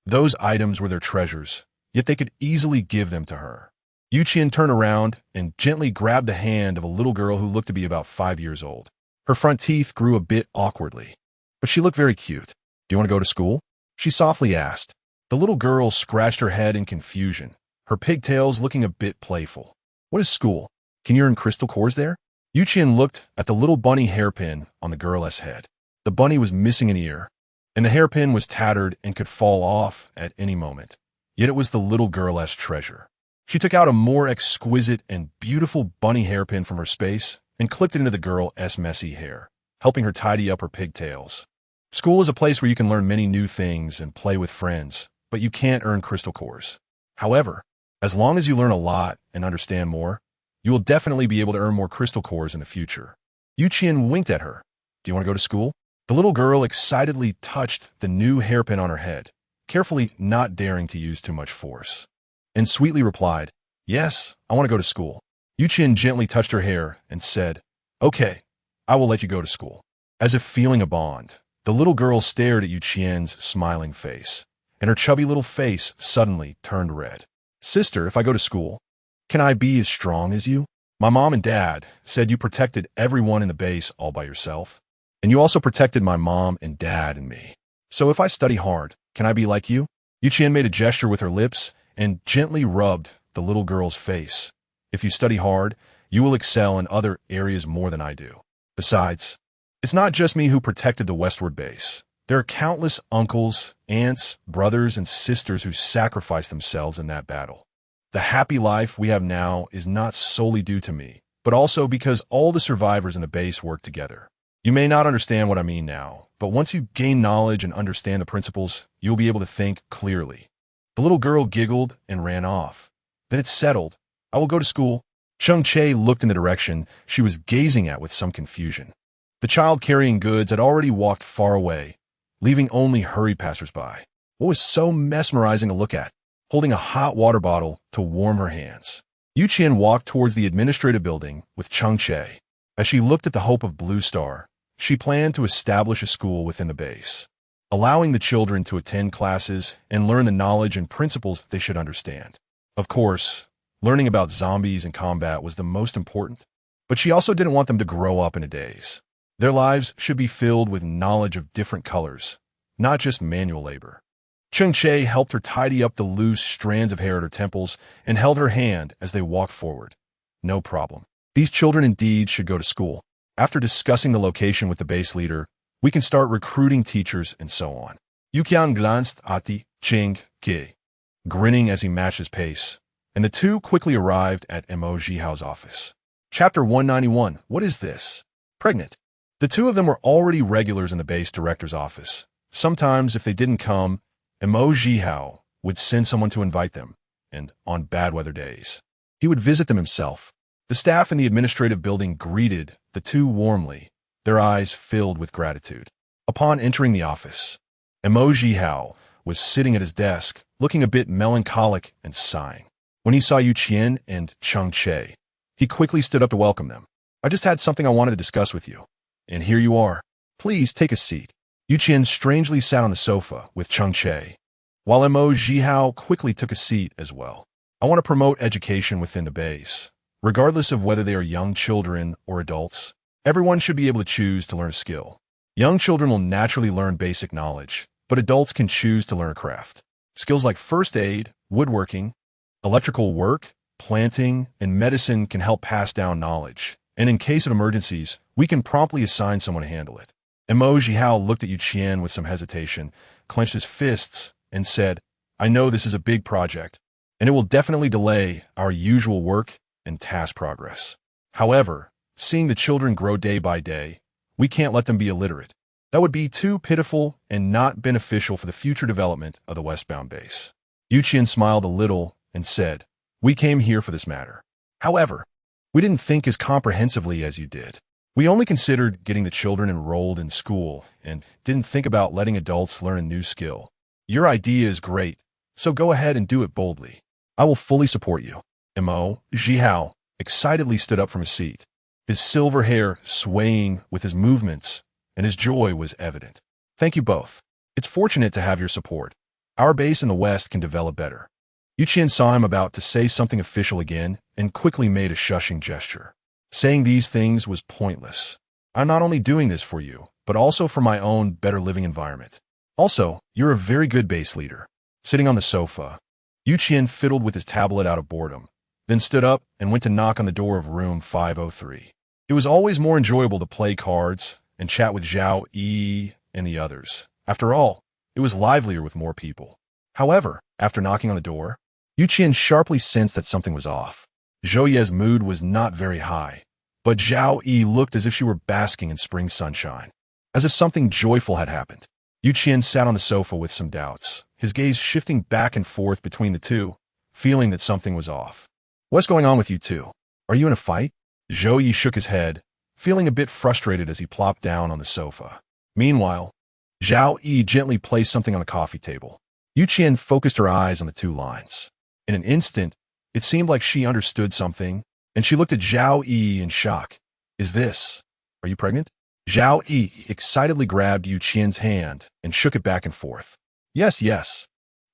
Those items were their treasures, yet they could easily give them to her. Qian turned around and gently grabbed the hand of a little girl who looked to be about 5 years old. Her front teeth grew a bit awkwardly, but she looked very cute. "Do you want to go to school?" she softly asked. The little girl scratched her head in confusion, her pigtails looking a bit playful. "What is school? Can you earn crystal cores there?" Qian looked at the little bunny hairpin on the girl's head. The bunny was missing an ear, and the hairpin was tattered and could fall off at any moment. Yet it was the little girl's treasure. She took out a more exquisite and beautiful bunny hairpin from her space and clipped it into the girl's messy hair, helping her tidy up her pigtails. School is a place where you can learn many new things and play with friends, but you can't earn crystal cores. However, as long as you learn a lot and understand more, you will definitely be able to earn more crystal cores in the future. Qian winked at her. "Do you want to go to school?" The little girl excitedly touched the new hairpin on her head, carefully not daring to use too much force, and sweetly replied, "Yes, I want to go to school." Qian gently touched her hair and said, "Okay, I will let you go to school." As if feeling a bond, the little girl stared at Qian's smiling face, and her chubby little face suddenly turned red. "Sister, if I go to school, can I be as strong as you? My mom and dad said you protected everyone in the base all by yourself, and you also protected my mom and dad and me. So if I study hard, can I be like you?" Qian made a gesture with her lips, and gently rubbed the little girl's face. If you study hard, you will excel in other areas more than I do. Besides, it's not just me who protected the westward base. There are countless uncles, aunts, brothers, and sisters who sacrificed themselves in that battle. The happy life we have now is not solely due to me, but also because all the survivors in the base work together. You may not understand what I mean now, but once you gain knowledge and understand the principles, you'll be able to think clearly. The little girl giggled and ran off. Then it's settled. I will go to school. Cheng Che looked in the direction she was gazing at with some confusion. The child carrying goods had already walked far away, leaving only hurried passersby. What was so mesmerizing to look at? Holding a hot water bottle to warm her hands. Qian walked towards the administrative building with Cheng Che. As she looked at the hope of Blue Star, she planned to establish a school within the base, allowing the children to attend classes and learn the knowledge and principles they should understand. Of course, learning about zombies and combat was the most important, but she also didn't want them to grow up in a daze. Their lives should be filled with knowledge of different colors, not just manual labor. Cheng Che helped her tidy up the loose strands of hair at her temples and held her hand as they walked forward. No problem. These children indeed should go to school. After discussing the location with the base leader, we can start recruiting teachers and so on. Qian glanced at the Cheng Che, grinning as he matched his pace, and the two quickly arrived at Mo Jihao's office. Chapter 191. What is this? Pregnant. The two of them were already regulars in the base director's office. Sometimes, if they didn't come, Mo Jihao would send someone to invite them, and on bad weather days, he would visit them himself. The staff in the administrative building greeted the two warmly, their eyes filled with gratitude. Upon entering the office, Mo Jihao was sitting at his desk, looking a bit melancholic and sighing. When he saw Qian and Cheng Che, he quickly stood up to welcome them. I just had something I wanted to discuss with you. And here you are. Please take a seat. Qian strangely sat on the sofa with Cheng Che, while Mo Jihao quickly took a seat as well. I want to promote education within the base. Regardless of whether they are young children or adults, everyone should be able to choose to learn a skill. Young children will naturally learn basic knowledge, but adults can choose to learn a craft. Skills like first aid, woodworking, electrical work, planting, and medicine can help pass down knowledge, and in case of emergencies, we can promptly assign someone to handle it. Mo Jihao looked at Qian with some hesitation, clenched his fists, and said, I know this is a big project, and it will definitely delay our usual work and task progress. However, seeing the children grow day by day, we can't let them be illiterate. That would be too pitiful and not beneficial for the future development of the westbound base. Qian smiled a little and said, We came here for this matter. However, we didn't think as comprehensively as you did. We only considered getting the children enrolled in school and didn't think about letting adults learn a new skill. Your idea is great, so go ahead and do it boldly. I will fully support you. Mo Jihao excitedly stood up from his seat, his silver hair swaying with his movements, and his joy was evident. Thank you both. It's fortunate to have your support. Our base in the West can develop better. Qian saw him about to say something official again and quickly made a shushing gesture. Saying these things was pointless. I'm not only doing this for you, but also for my own better living environment. Also, you're a very good base leader. Sitting on the sofa, Qian fiddled with his tablet out of boredom, then stood up and went to knock on the door of room 503. It was always more enjoyable to play cards and chat with Zhao Yi and the others. After all, it was livelier with more people. However, after knocking on the door, Qian sharply sensed that something was off. Zhou Ye's mood was not very high, but Zhao Yi looked as if she were basking in spring sunshine, as if something joyful had happened. Qian sat on the sofa with some doubts, his gaze shifting back and forth between the two, feeling that something was off. What's going on with you two? Are you in a fight? Zhou Yi shook his head, feeling a bit frustrated as he plopped down on the sofa. Meanwhile, Zhao Yi gently placed something on the coffee table. Qian focused her eyes on the two lines. In an instant, it seemed like she understood something, and she looked at Zhao Yi in shock. Are you pregnant? Zhao Yi excitedly grabbed Qian's hand and shook it back and forth. Yes.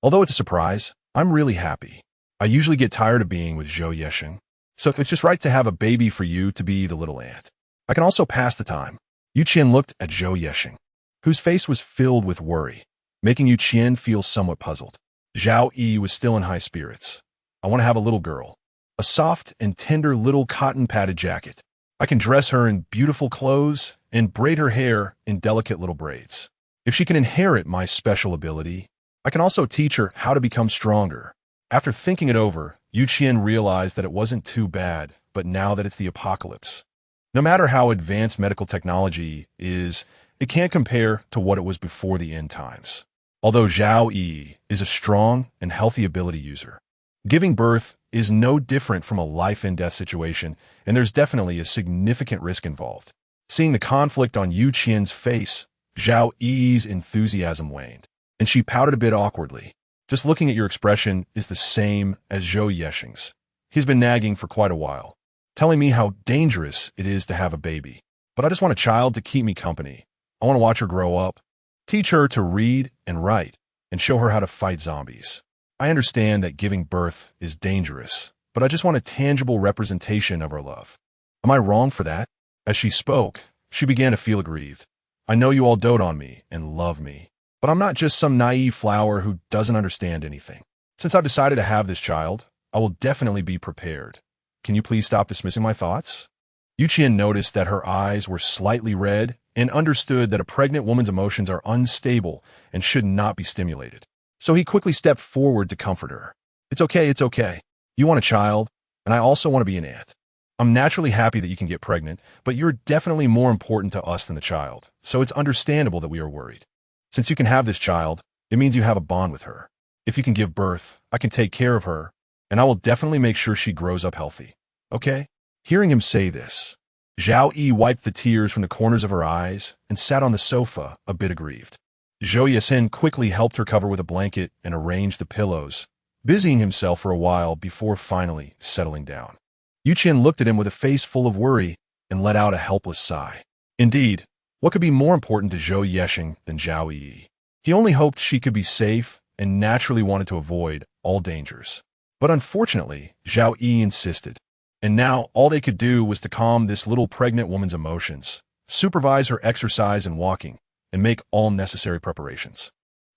Although it's a surprise, I'm really happy. I usually get tired of being with Zhou Yesheng, so it's just right to have a baby for you to be the little aunt. I can also pass the time. Qian looked at Zhou Yesheng, whose face was filled with worry, making Qian feel somewhat puzzled. Zhao Yi was still in high spirits. I want to have a little girl. A soft and tender little cotton-padded jacket. I can dress her in beautiful clothes and braid her hair in delicate little braids. If she can inherit my special ability, I can also teach her how to become stronger. After thinking it over, Qian realized that it wasn't too bad, but now that it's the apocalypse. No matter how advanced medical technology is, it can't compare to what it was before the end times. Although Zhao Yi is a strong and healthy ability user, giving birth is no different from a life-and-death situation, and there's definitely a significant risk involved. Seeing the conflict on Qian's face, Zhao Yi's enthusiasm waned, and she pouted a bit awkwardly. Just looking at your expression is the same as Zhou Yexing's. He's been nagging for quite a while, telling me how dangerous it is to have a baby. But I just want a child to keep me company. I want to watch her grow up, teach her to read and write, and show her how to fight zombies. I understand that giving birth is dangerous, but I just want a tangible representation of our love. Am I wrong for that? As she spoke, she began to feel aggrieved. I know you all dote on me and love me, but I'm not just some naive flower who doesn't understand anything. Since I've decided to have this child, I will definitely be prepared. Can you please stop dismissing my thoughts? Qian noticed that her eyes were slightly red and understood that a pregnant woman's emotions are unstable and should not be stimulated. So he quickly stepped forward to comfort her. It's okay. You want a child, and I also want to be an aunt. I'm naturally happy that you can get pregnant, but you're definitely more important to us than the child, so it's understandable that we are worried. Since you can have this child, it means you have a bond with her. If you can give birth, I can take care of her, and I will definitely make sure she grows up healthy. Okay? Hearing him say this, Zhao Yi wiped the tears from the corners of her eyes and sat on the sofa, a bit aggrieved. Zhou Yexing quickly helped her cover with a blanket and arranged the pillows, busying himself for a while before finally settling down. Qian looked at him with a face full of worry and let out a helpless sigh. Indeed, what could be more important to Zhou Yexing than Zhao Yi? He only hoped she could be safe and naturally wanted to avoid all dangers. But unfortunately, Zhao Yi insisted, and now all they could do was to calm this little pregnant woman's emotions, supervise her exercise and walking, and make all necessary preparations.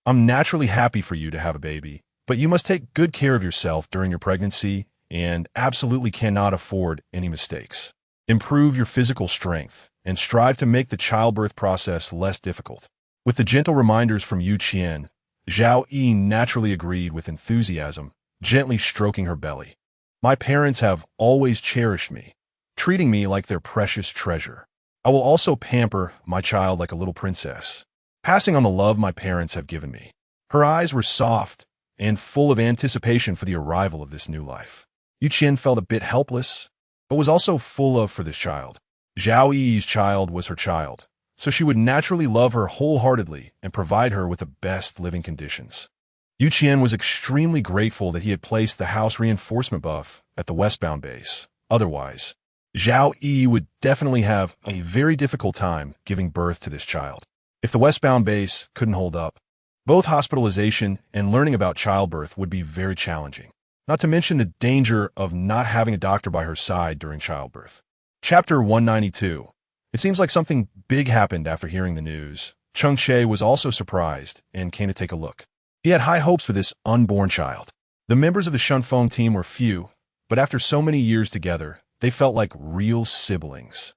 I'm naturally happy for you to have a baby, but you must take good care of yourself during your pregnancy and absolutely cannot afford any mistakes. Improve your physical strength and strive to make the childbirth process less difficult. With the gentle reminders from Qian, Zhao Yi naturally agreed with enthusiasm, gently stroking her belly. My parents have always cherished me, treating me like their precious treasure. I will also pamper my child like a little princess, passing on the love my parents have given me. Her eyes were soft and full of anticipation for the arrival of this new life. Qian felt a bit helpless, but was also full of for this child. Zhao Yi's child was her child, so she would naturally love her wholeheartedly and provide her with the best living conditions. Qian was extremely grateful that he had placed the house reinforcement buff at the westbound base. Otherwise, Zhao Yi would definitely have a very difficult time giving birth to this child. If the westbound base couldn't hold up, both hospitalization and learning about childbirth would be very challenging, not to mention the danger of not having a doctor by her side during childbirth. Chapter 192. It seems like something big happened after hearing the news. Cheng Che was also surprised and came to take a look. He had high hopes for this unborn child. The members of the Shunfeng team were few, but after so many years together, they felt like real siblings,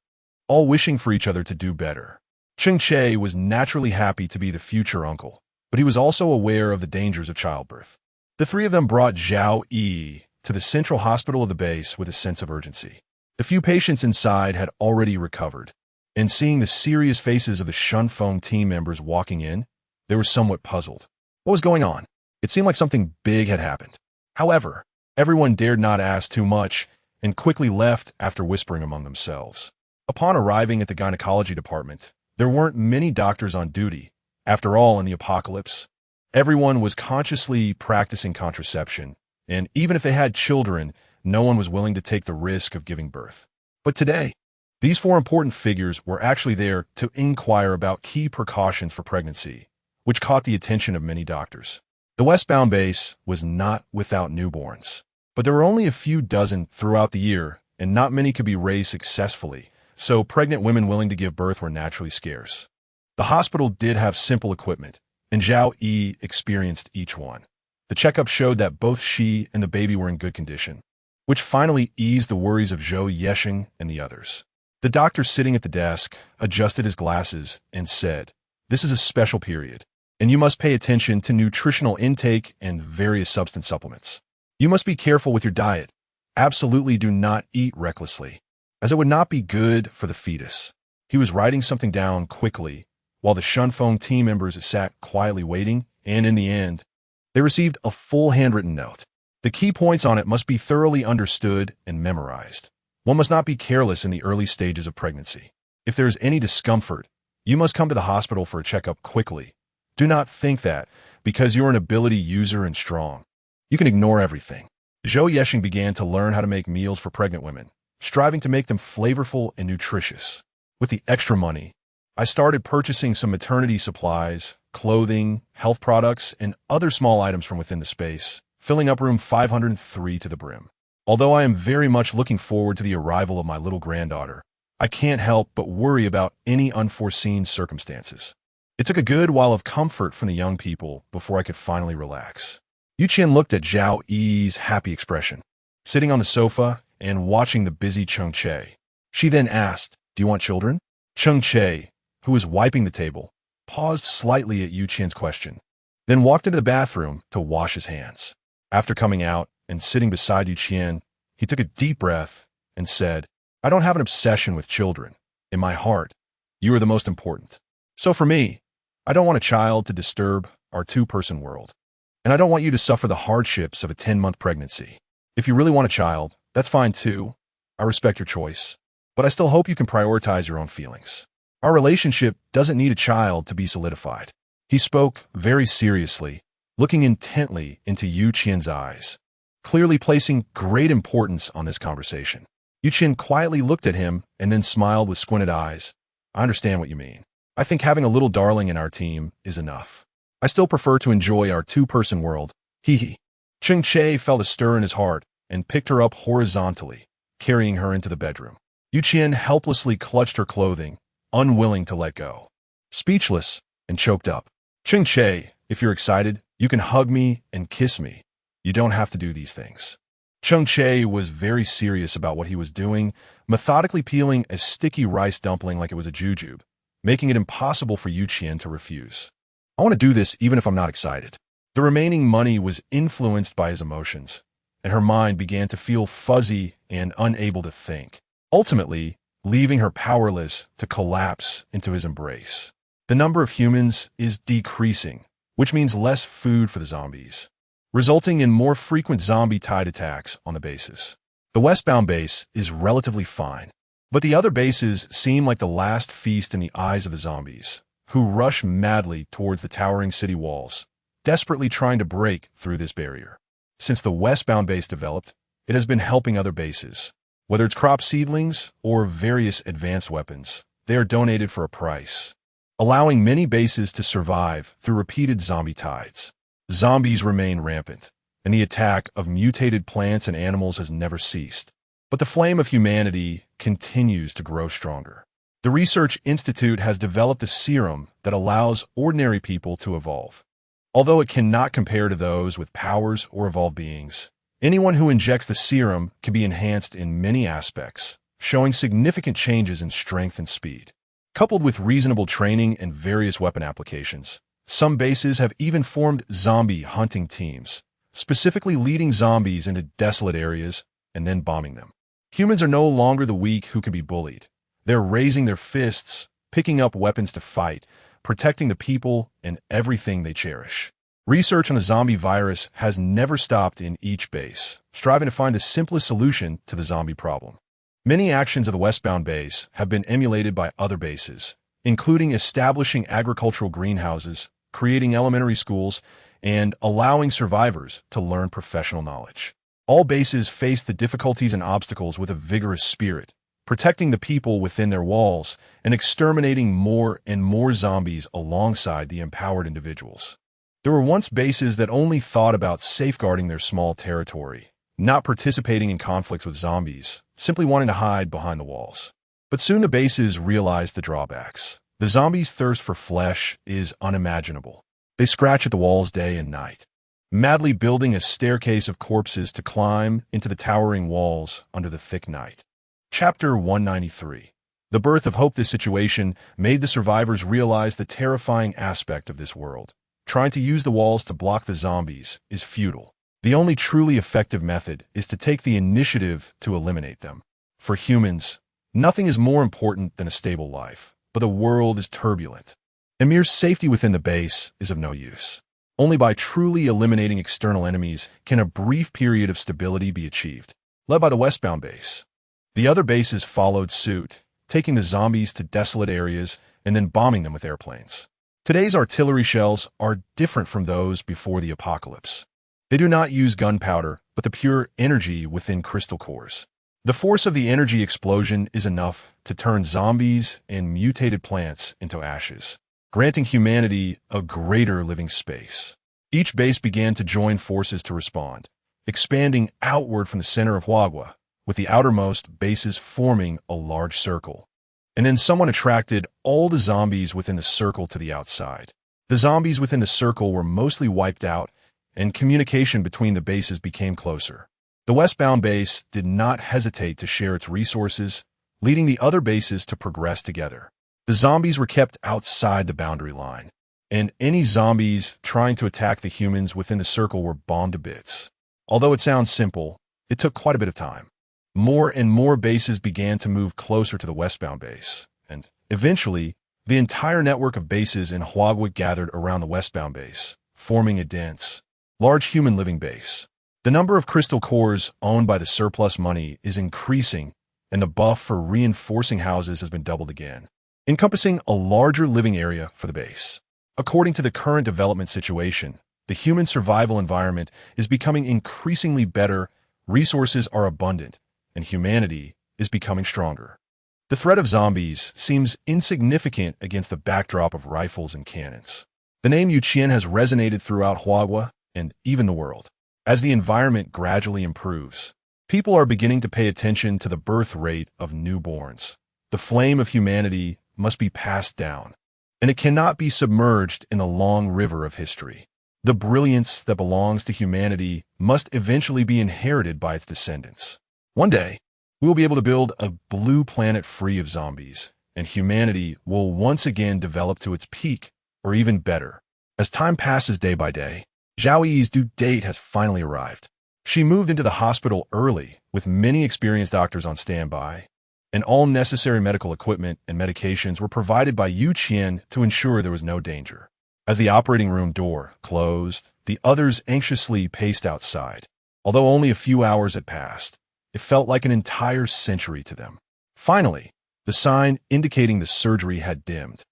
all wishing for each other to do better. Cheng Che was naturally happy to be the future uncle, but he was also aware of the dangers of childbirth. The three of them brought Zhao Yi to the central hospital of the base with a sense of urgency. The few patients inside had already recovered, and seeing the serious faces of the Shunfeng team members walking in, they were somewhat puzzled. What was going on? It seemed like something big had happened. However, everyone dared not ask too much and quickly left after whispering among themselves. Upon arriving at the gynecology department, there weren't many doctors on duty. After all, in the apocalypse, everyone was consciously practicing contraception, and even if they had children, no one was willing to take the risk of giving birth. But today, these four important figures were actually there to inquire about key precautions for pregnancy, which caught the attention of many doctors. The westbound base was not without newborns, but there were only a few dozen throughout the year, and not many could be raised successfully, so pregnant women willing to give birth were naturally scarce. The hospital did have simple equipment, and Zhao Yi experienced each one. The checkup showed that both she and the baby were in good condition, which finally eased the worries of Zhou Yesheng and the others. The doctor sitting at the desk adjusted his glasses and said, "This is a special period, and you must pay attention to nutritional intake and various substance supplements. You must be careful with your diet. Absolutely do not eat recklessly, as it would not be good for the fetus." He was writing something down quickly, while the Shunfeng team members sat quietly waiting, and in the end, they received a full handwritten note. The key points on it must be thoroughly understood and memorized. One must not be careless in the early stages of pregnancy. If there is any discomfort, you must come to the hospital for a checkup quickly. Do not think that, because you're an ability user and strong, you can ignore everything. Zhou Yesheng began to learn how to make meals for pregnant women, striving to make them flavorful and nutritious. With the extra money, I started purchasing some maternity supplies, clothing, health products, and other small items from within the space, filling up room 503 to the brim. Although I am very much looking forward to the arrival of my little granddaughter, I can't help but worry about any unforeseen circumstances. It took a good while of comfort from the young people before I could finally relax. Qian looked at Zhao Yi's happy expression, sitting on the sofa and watching the busy Cheng Che. She then asked, "Do you want children?" Cheng Che, who was wiping the table, paused slightly at Qian's question, then walked into the bathroom to wash his hands. After coming out and sitting beside Qian, he took a deep breath and said, "I don't have an obsession with children. In my heart, you are the most important. So for me, I don't want a child to disturb our two-person world. And I don't want you to suffer the hardships of a 10-month pregnancy. If you really want a child, that's fine too. I respect your choice. But I still hope you can prioritize your own feelings. Our relationship doesn't need a child to be solidified." He spoke very seriously, looking intently into Qian's eyes, clearly placing great importance on this conversation. Qian quietly looked at him and then smiled with squinted eyes. "I understand what you mean. I think having a little darling in our team is enough. I still prefer to enjoy our two-person world. Hee." Cheng Che felt a stir in his heart and picked her up horizontally, carrying her into the bedroom. Qian helplessly clutched her clothing, unwilling to let go. Speechless and choked up. "Cheng Che, if you're excited, you can hug me and kiss me. You don't have to do these things." Cheng Che was very serious about what he was doing, methodically peeling a sticky rice dumpling like it was a jujube, making it impossible for Qian to refuse. "I want to do this even if I'm not excited." The remaining money was influenced by his emotions, and her mind began to feel fuzzy and unable to think, ultimately leaving her powerless to collapse into his embrace. The number of humans is decreasing, which means less food for the zombies, resulting in more frequent zombie-tide attacks on the bases. The westbound base is relatively fine, but the other bases seem like the last feast in the eyes of the zombies, who rush madly towards the towering city walls, desperately trying to break through this barrier. Since the westbound base developed, it has been helping other bases. Whether it's crop seedlings or various advanced weapons, they are donated for a price, allowing many bases to survive through repeated zombie tides. Zombies remain rampant, and the attack of mutated plants and animals has never ceased. But the flame of humanity continues to grow stronger. The Research Institute has developed a serum that allows ordinary people to evolve. Although it cannot compare to those with powers or evolved beings, anyone who injects the serum can be enhanced in many aspects, showing significant changes in strength and speed. Coupled with reasonable training and various weapon applications, some bases have even formed zombie hunting teams, specifically leading zombies into desolate areas and then bombing them. Humans are no longer the weak who can be bullied. They're raising their fists, picking up weapons to fight, protecting the people and everything they cherish. Research on the zombie virus has never stopped in each base, striving to find the simplest solution to the zombie problem. Many actions of the westbound base have been emulated by other bases, including establishing agricultural greenhouses, creating elementary schools, and allowing survivors to learn professional knowledge. All bases face the difficulties and obstacles with a vigorous spirit, protecting the people within their walls and exterminating more and more zombies alongside the empowered individuals. There were once bases that only thought about safeguarding their small territory, not participating in conflicts with zombies, simply wanting to hide behind the walls. But soon the bases realized the drawbacks. The zombies' thirst for flesh is unimaginable. They scratch at the walls day and night. madly building a staircase of corpses to climb into the towering walls under the thick night. Chapter 193. The birth of hope. This situation made the survivors realize the terrifying aspect of this world. Trying to use the walls to block the zombies is futile. The only truly effective method is to take the initiative to eliminate them. For humans, nothing is more important than a stable life, but the world is turbulent. And mere safety within the base is of no use. Only by truly eliminating external enemies can a brief period of stability be achieved. Led by the westbound base, the other bases followed suit, taking the zombies to desolate areas and then bombing them with airplanes. Today's artillery shells are different from those before the apocalypse. They do not use gunpowder, but the pure energy within crystal cores. The force of the energy explosion is enough to turn zombies and mutated plants into ashes, granting humanity a greater living space. Each base began to join forces to respond, expanding outward from the center of Huagua, with the outermost bases forming a large circle. And then someone attracted all the zombies within the circle to the outside. The zombies within the circle were mostly wiped out, and communication between the bases became closer. The westbound base did not hesitate to share its resources, leading the other bases to progress together. The zombies were kept outside the boundary line, and any zombies trying to attack the humans within the circle were bombed to bits. Although it sounds simple, it took quite a bit of time. More and more bases began to move closer to the westbound base, and eventually, the entire network of bases in Huagua gathered around the westbound base, forming a dense, large human living base. The number of crystal cores owned by the surplus money is increasing, and the buff for reinforcing houses has been doubled again, encompassing a larger living area for the base. According to the current development situation, the human survival environment is becoming increasingly better, resources are abundant, and humanity is becoming stronger. The threat of zombies seems insignificant against the backdrop of rifles and cannons. The name Qian has resonated throughout Huagua and even the world. As the environment gradually improves, people are beginning to pay attention to the birth rate of newborns. The flame of humanity must be passed down, and it cannot be submerged in the long river of history. The brilliance that belongs to humanity must eventually be inherited by its descendants. One day, we will be able to build a blue planet free of zombies, and humanity will once again develop to its peak, or even better. As time passes day by day, Zhao Yi's due date has finally arrived. She moved into the hospital early, with many experienced doctors on standby, and all necessary medical equipment and medications were provided by Yu Qian to ensure there was no danger. As the operating room door closed, the others anxiously paced outside. Although only a few hours had passed, it felt like an entire century to them. Finally, the sign indicating the surgery had dimmed,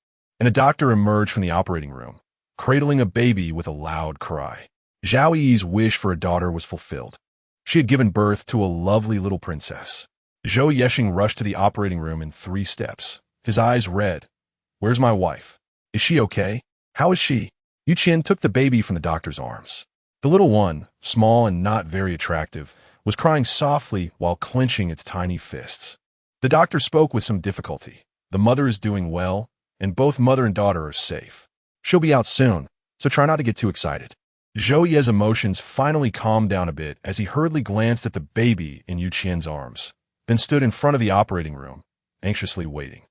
and a doctor emerged from the operating room, cradling a baby with a loud cry. Zhao Yi's wish for a daughter was fulfilled. She had given birth to a lovely little princess. Zhou Yexing rushed to the operating room in 3 steps, his eyes red. "Where's my wife? Is she okay? How is she?" Yu Qian took the baby from the doctor's arms. The little one, small and not very attractive, was crying softly while clenching its tiny fists. The doctor spoke with some difficulty. "The mother is doing well, and both mother and daughter are safe. She'll be out soon, so try not to get too excited." Zhou Ye's emotions finally calmed down a bit as he hurriedly glanced at the baby in Yu Qian's arms, then stood in front of the operating room, anxiously waiting.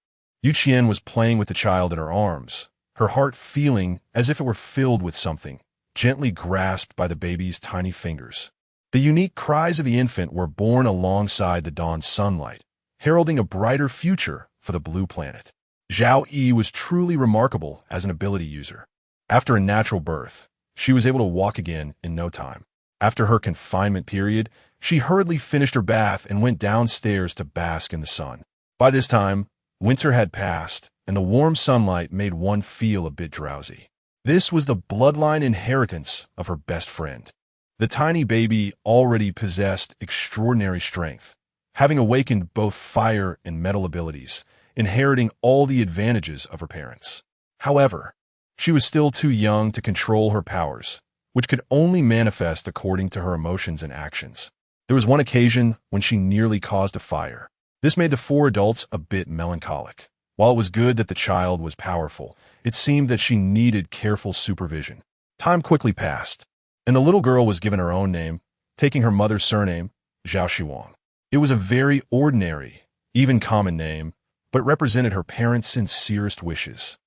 Yu Qian was playing with the child in her arms, her heart feeling as if it were filled with something, gently grasped by the baby's tiny fingers. The unique cries of the infant were born alongside the dawn's sunlight, heralding a brighter future for the blue planet. Zhao Yi was truly remarkable as an ability user. After a natural birth, she was able to walk again in no time. After her confinement period, she hurriedly finished her bath and went downstairs to bask in the sun. By this time, winter had passed, and the warm sunlight made one feel a bit drowsy. This was the bloodline inheritance of her best friend. The tiny baby already possessed extraordinary strength, having awakened both fire and metal abilities, inheriting all the advantages of her parents. However, she was still too young to control her powers, which could only manifest according to her emotions and actions. There was one occasion when she nearly caused a fire. This made the 4 adults a bit melancholic. While it was good that the child was powerful, it seemed that she needed careful supervision. Time quickly passed. and the little girl was given her own name, taking her mother's surname, Zhao Shiwang. It was a very ordinary, even common name, but represented her parents' sincerest wishes.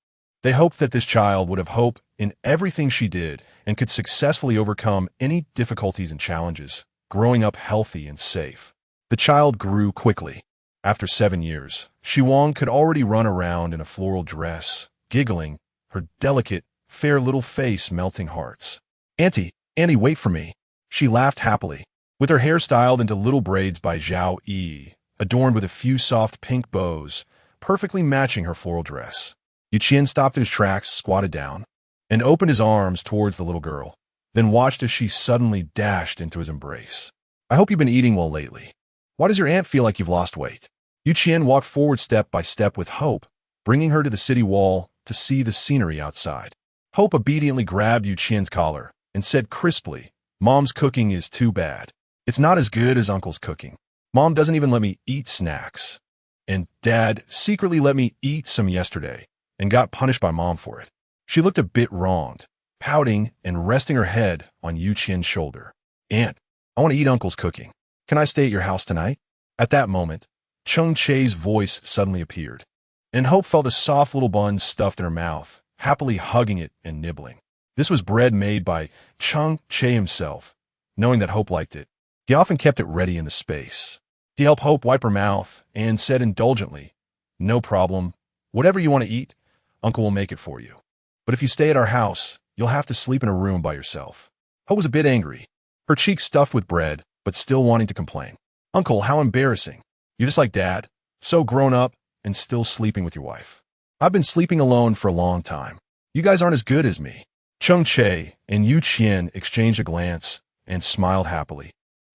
They hoped that this child would have hope in everything she did and could successfully overcome any difficulties and challenges, growing up healthy and safe. The child grew quickly. After 7 years, Shiwang could already run around in a floral dress, giggling, her delicate, fair little face melting hearts. Auntie, wait for me. She laughed happily. With her hair styled into little braids by Zhao Yi, adorned with a few soft pink bows, perfectly matching her floral dress. Qian stopped in his tracks, squatted down, and opened his arms towards the little girl, then watched as she suddenly dashed into his embrace. I hope you've been eating well lately. Why does your aunt feel like you've lost weight? Qian walked forward step by step with Hope, bringing her to the city wall to see the scenery outside. Hope obediently grabbed Qian's collar and said crisply, Mom's cooking is too bad. It's not as good as Uncle's cooking. Mom doesn't even let me eat snacks. And Dad secretly let me eat some yesterday and got punished by Mom for it. She looked a bit wronged, pouting and resting her head on Qian's shoulder. Aunt, I want to eat Uncle's cooking. Can I stay at your house tonight? At that moment, Cheng Che's voice suddenly appeared, and Hope felt a soft little bun stuffed in her mouth, happily hugging it and nibbling. This was bread made by Cheng Che himself. Knowing that Hope liked it, he often kept it ready in the space. He helped Hope wipe her mouth and said indulgently, No problem. Whatever you want to eat, Uncle will make it for you. But if you stay at our house, you'll have to sleep in a room by yourself. Hope was a bit angry, her cheeks stuffed with bread, but still wanting to complain. Uncle, how embarrassing. You're just like Dad, so grown up and still sleeping with your wife. I've been sleeping alone for a long time. You guys aren't as good as me. Cheng Che and Qian exchanged a glance and smiled happily.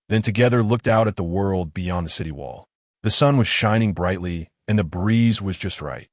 Then together looked out at the world beyond the city wall. The sun was shining brightly and the breeze was just right.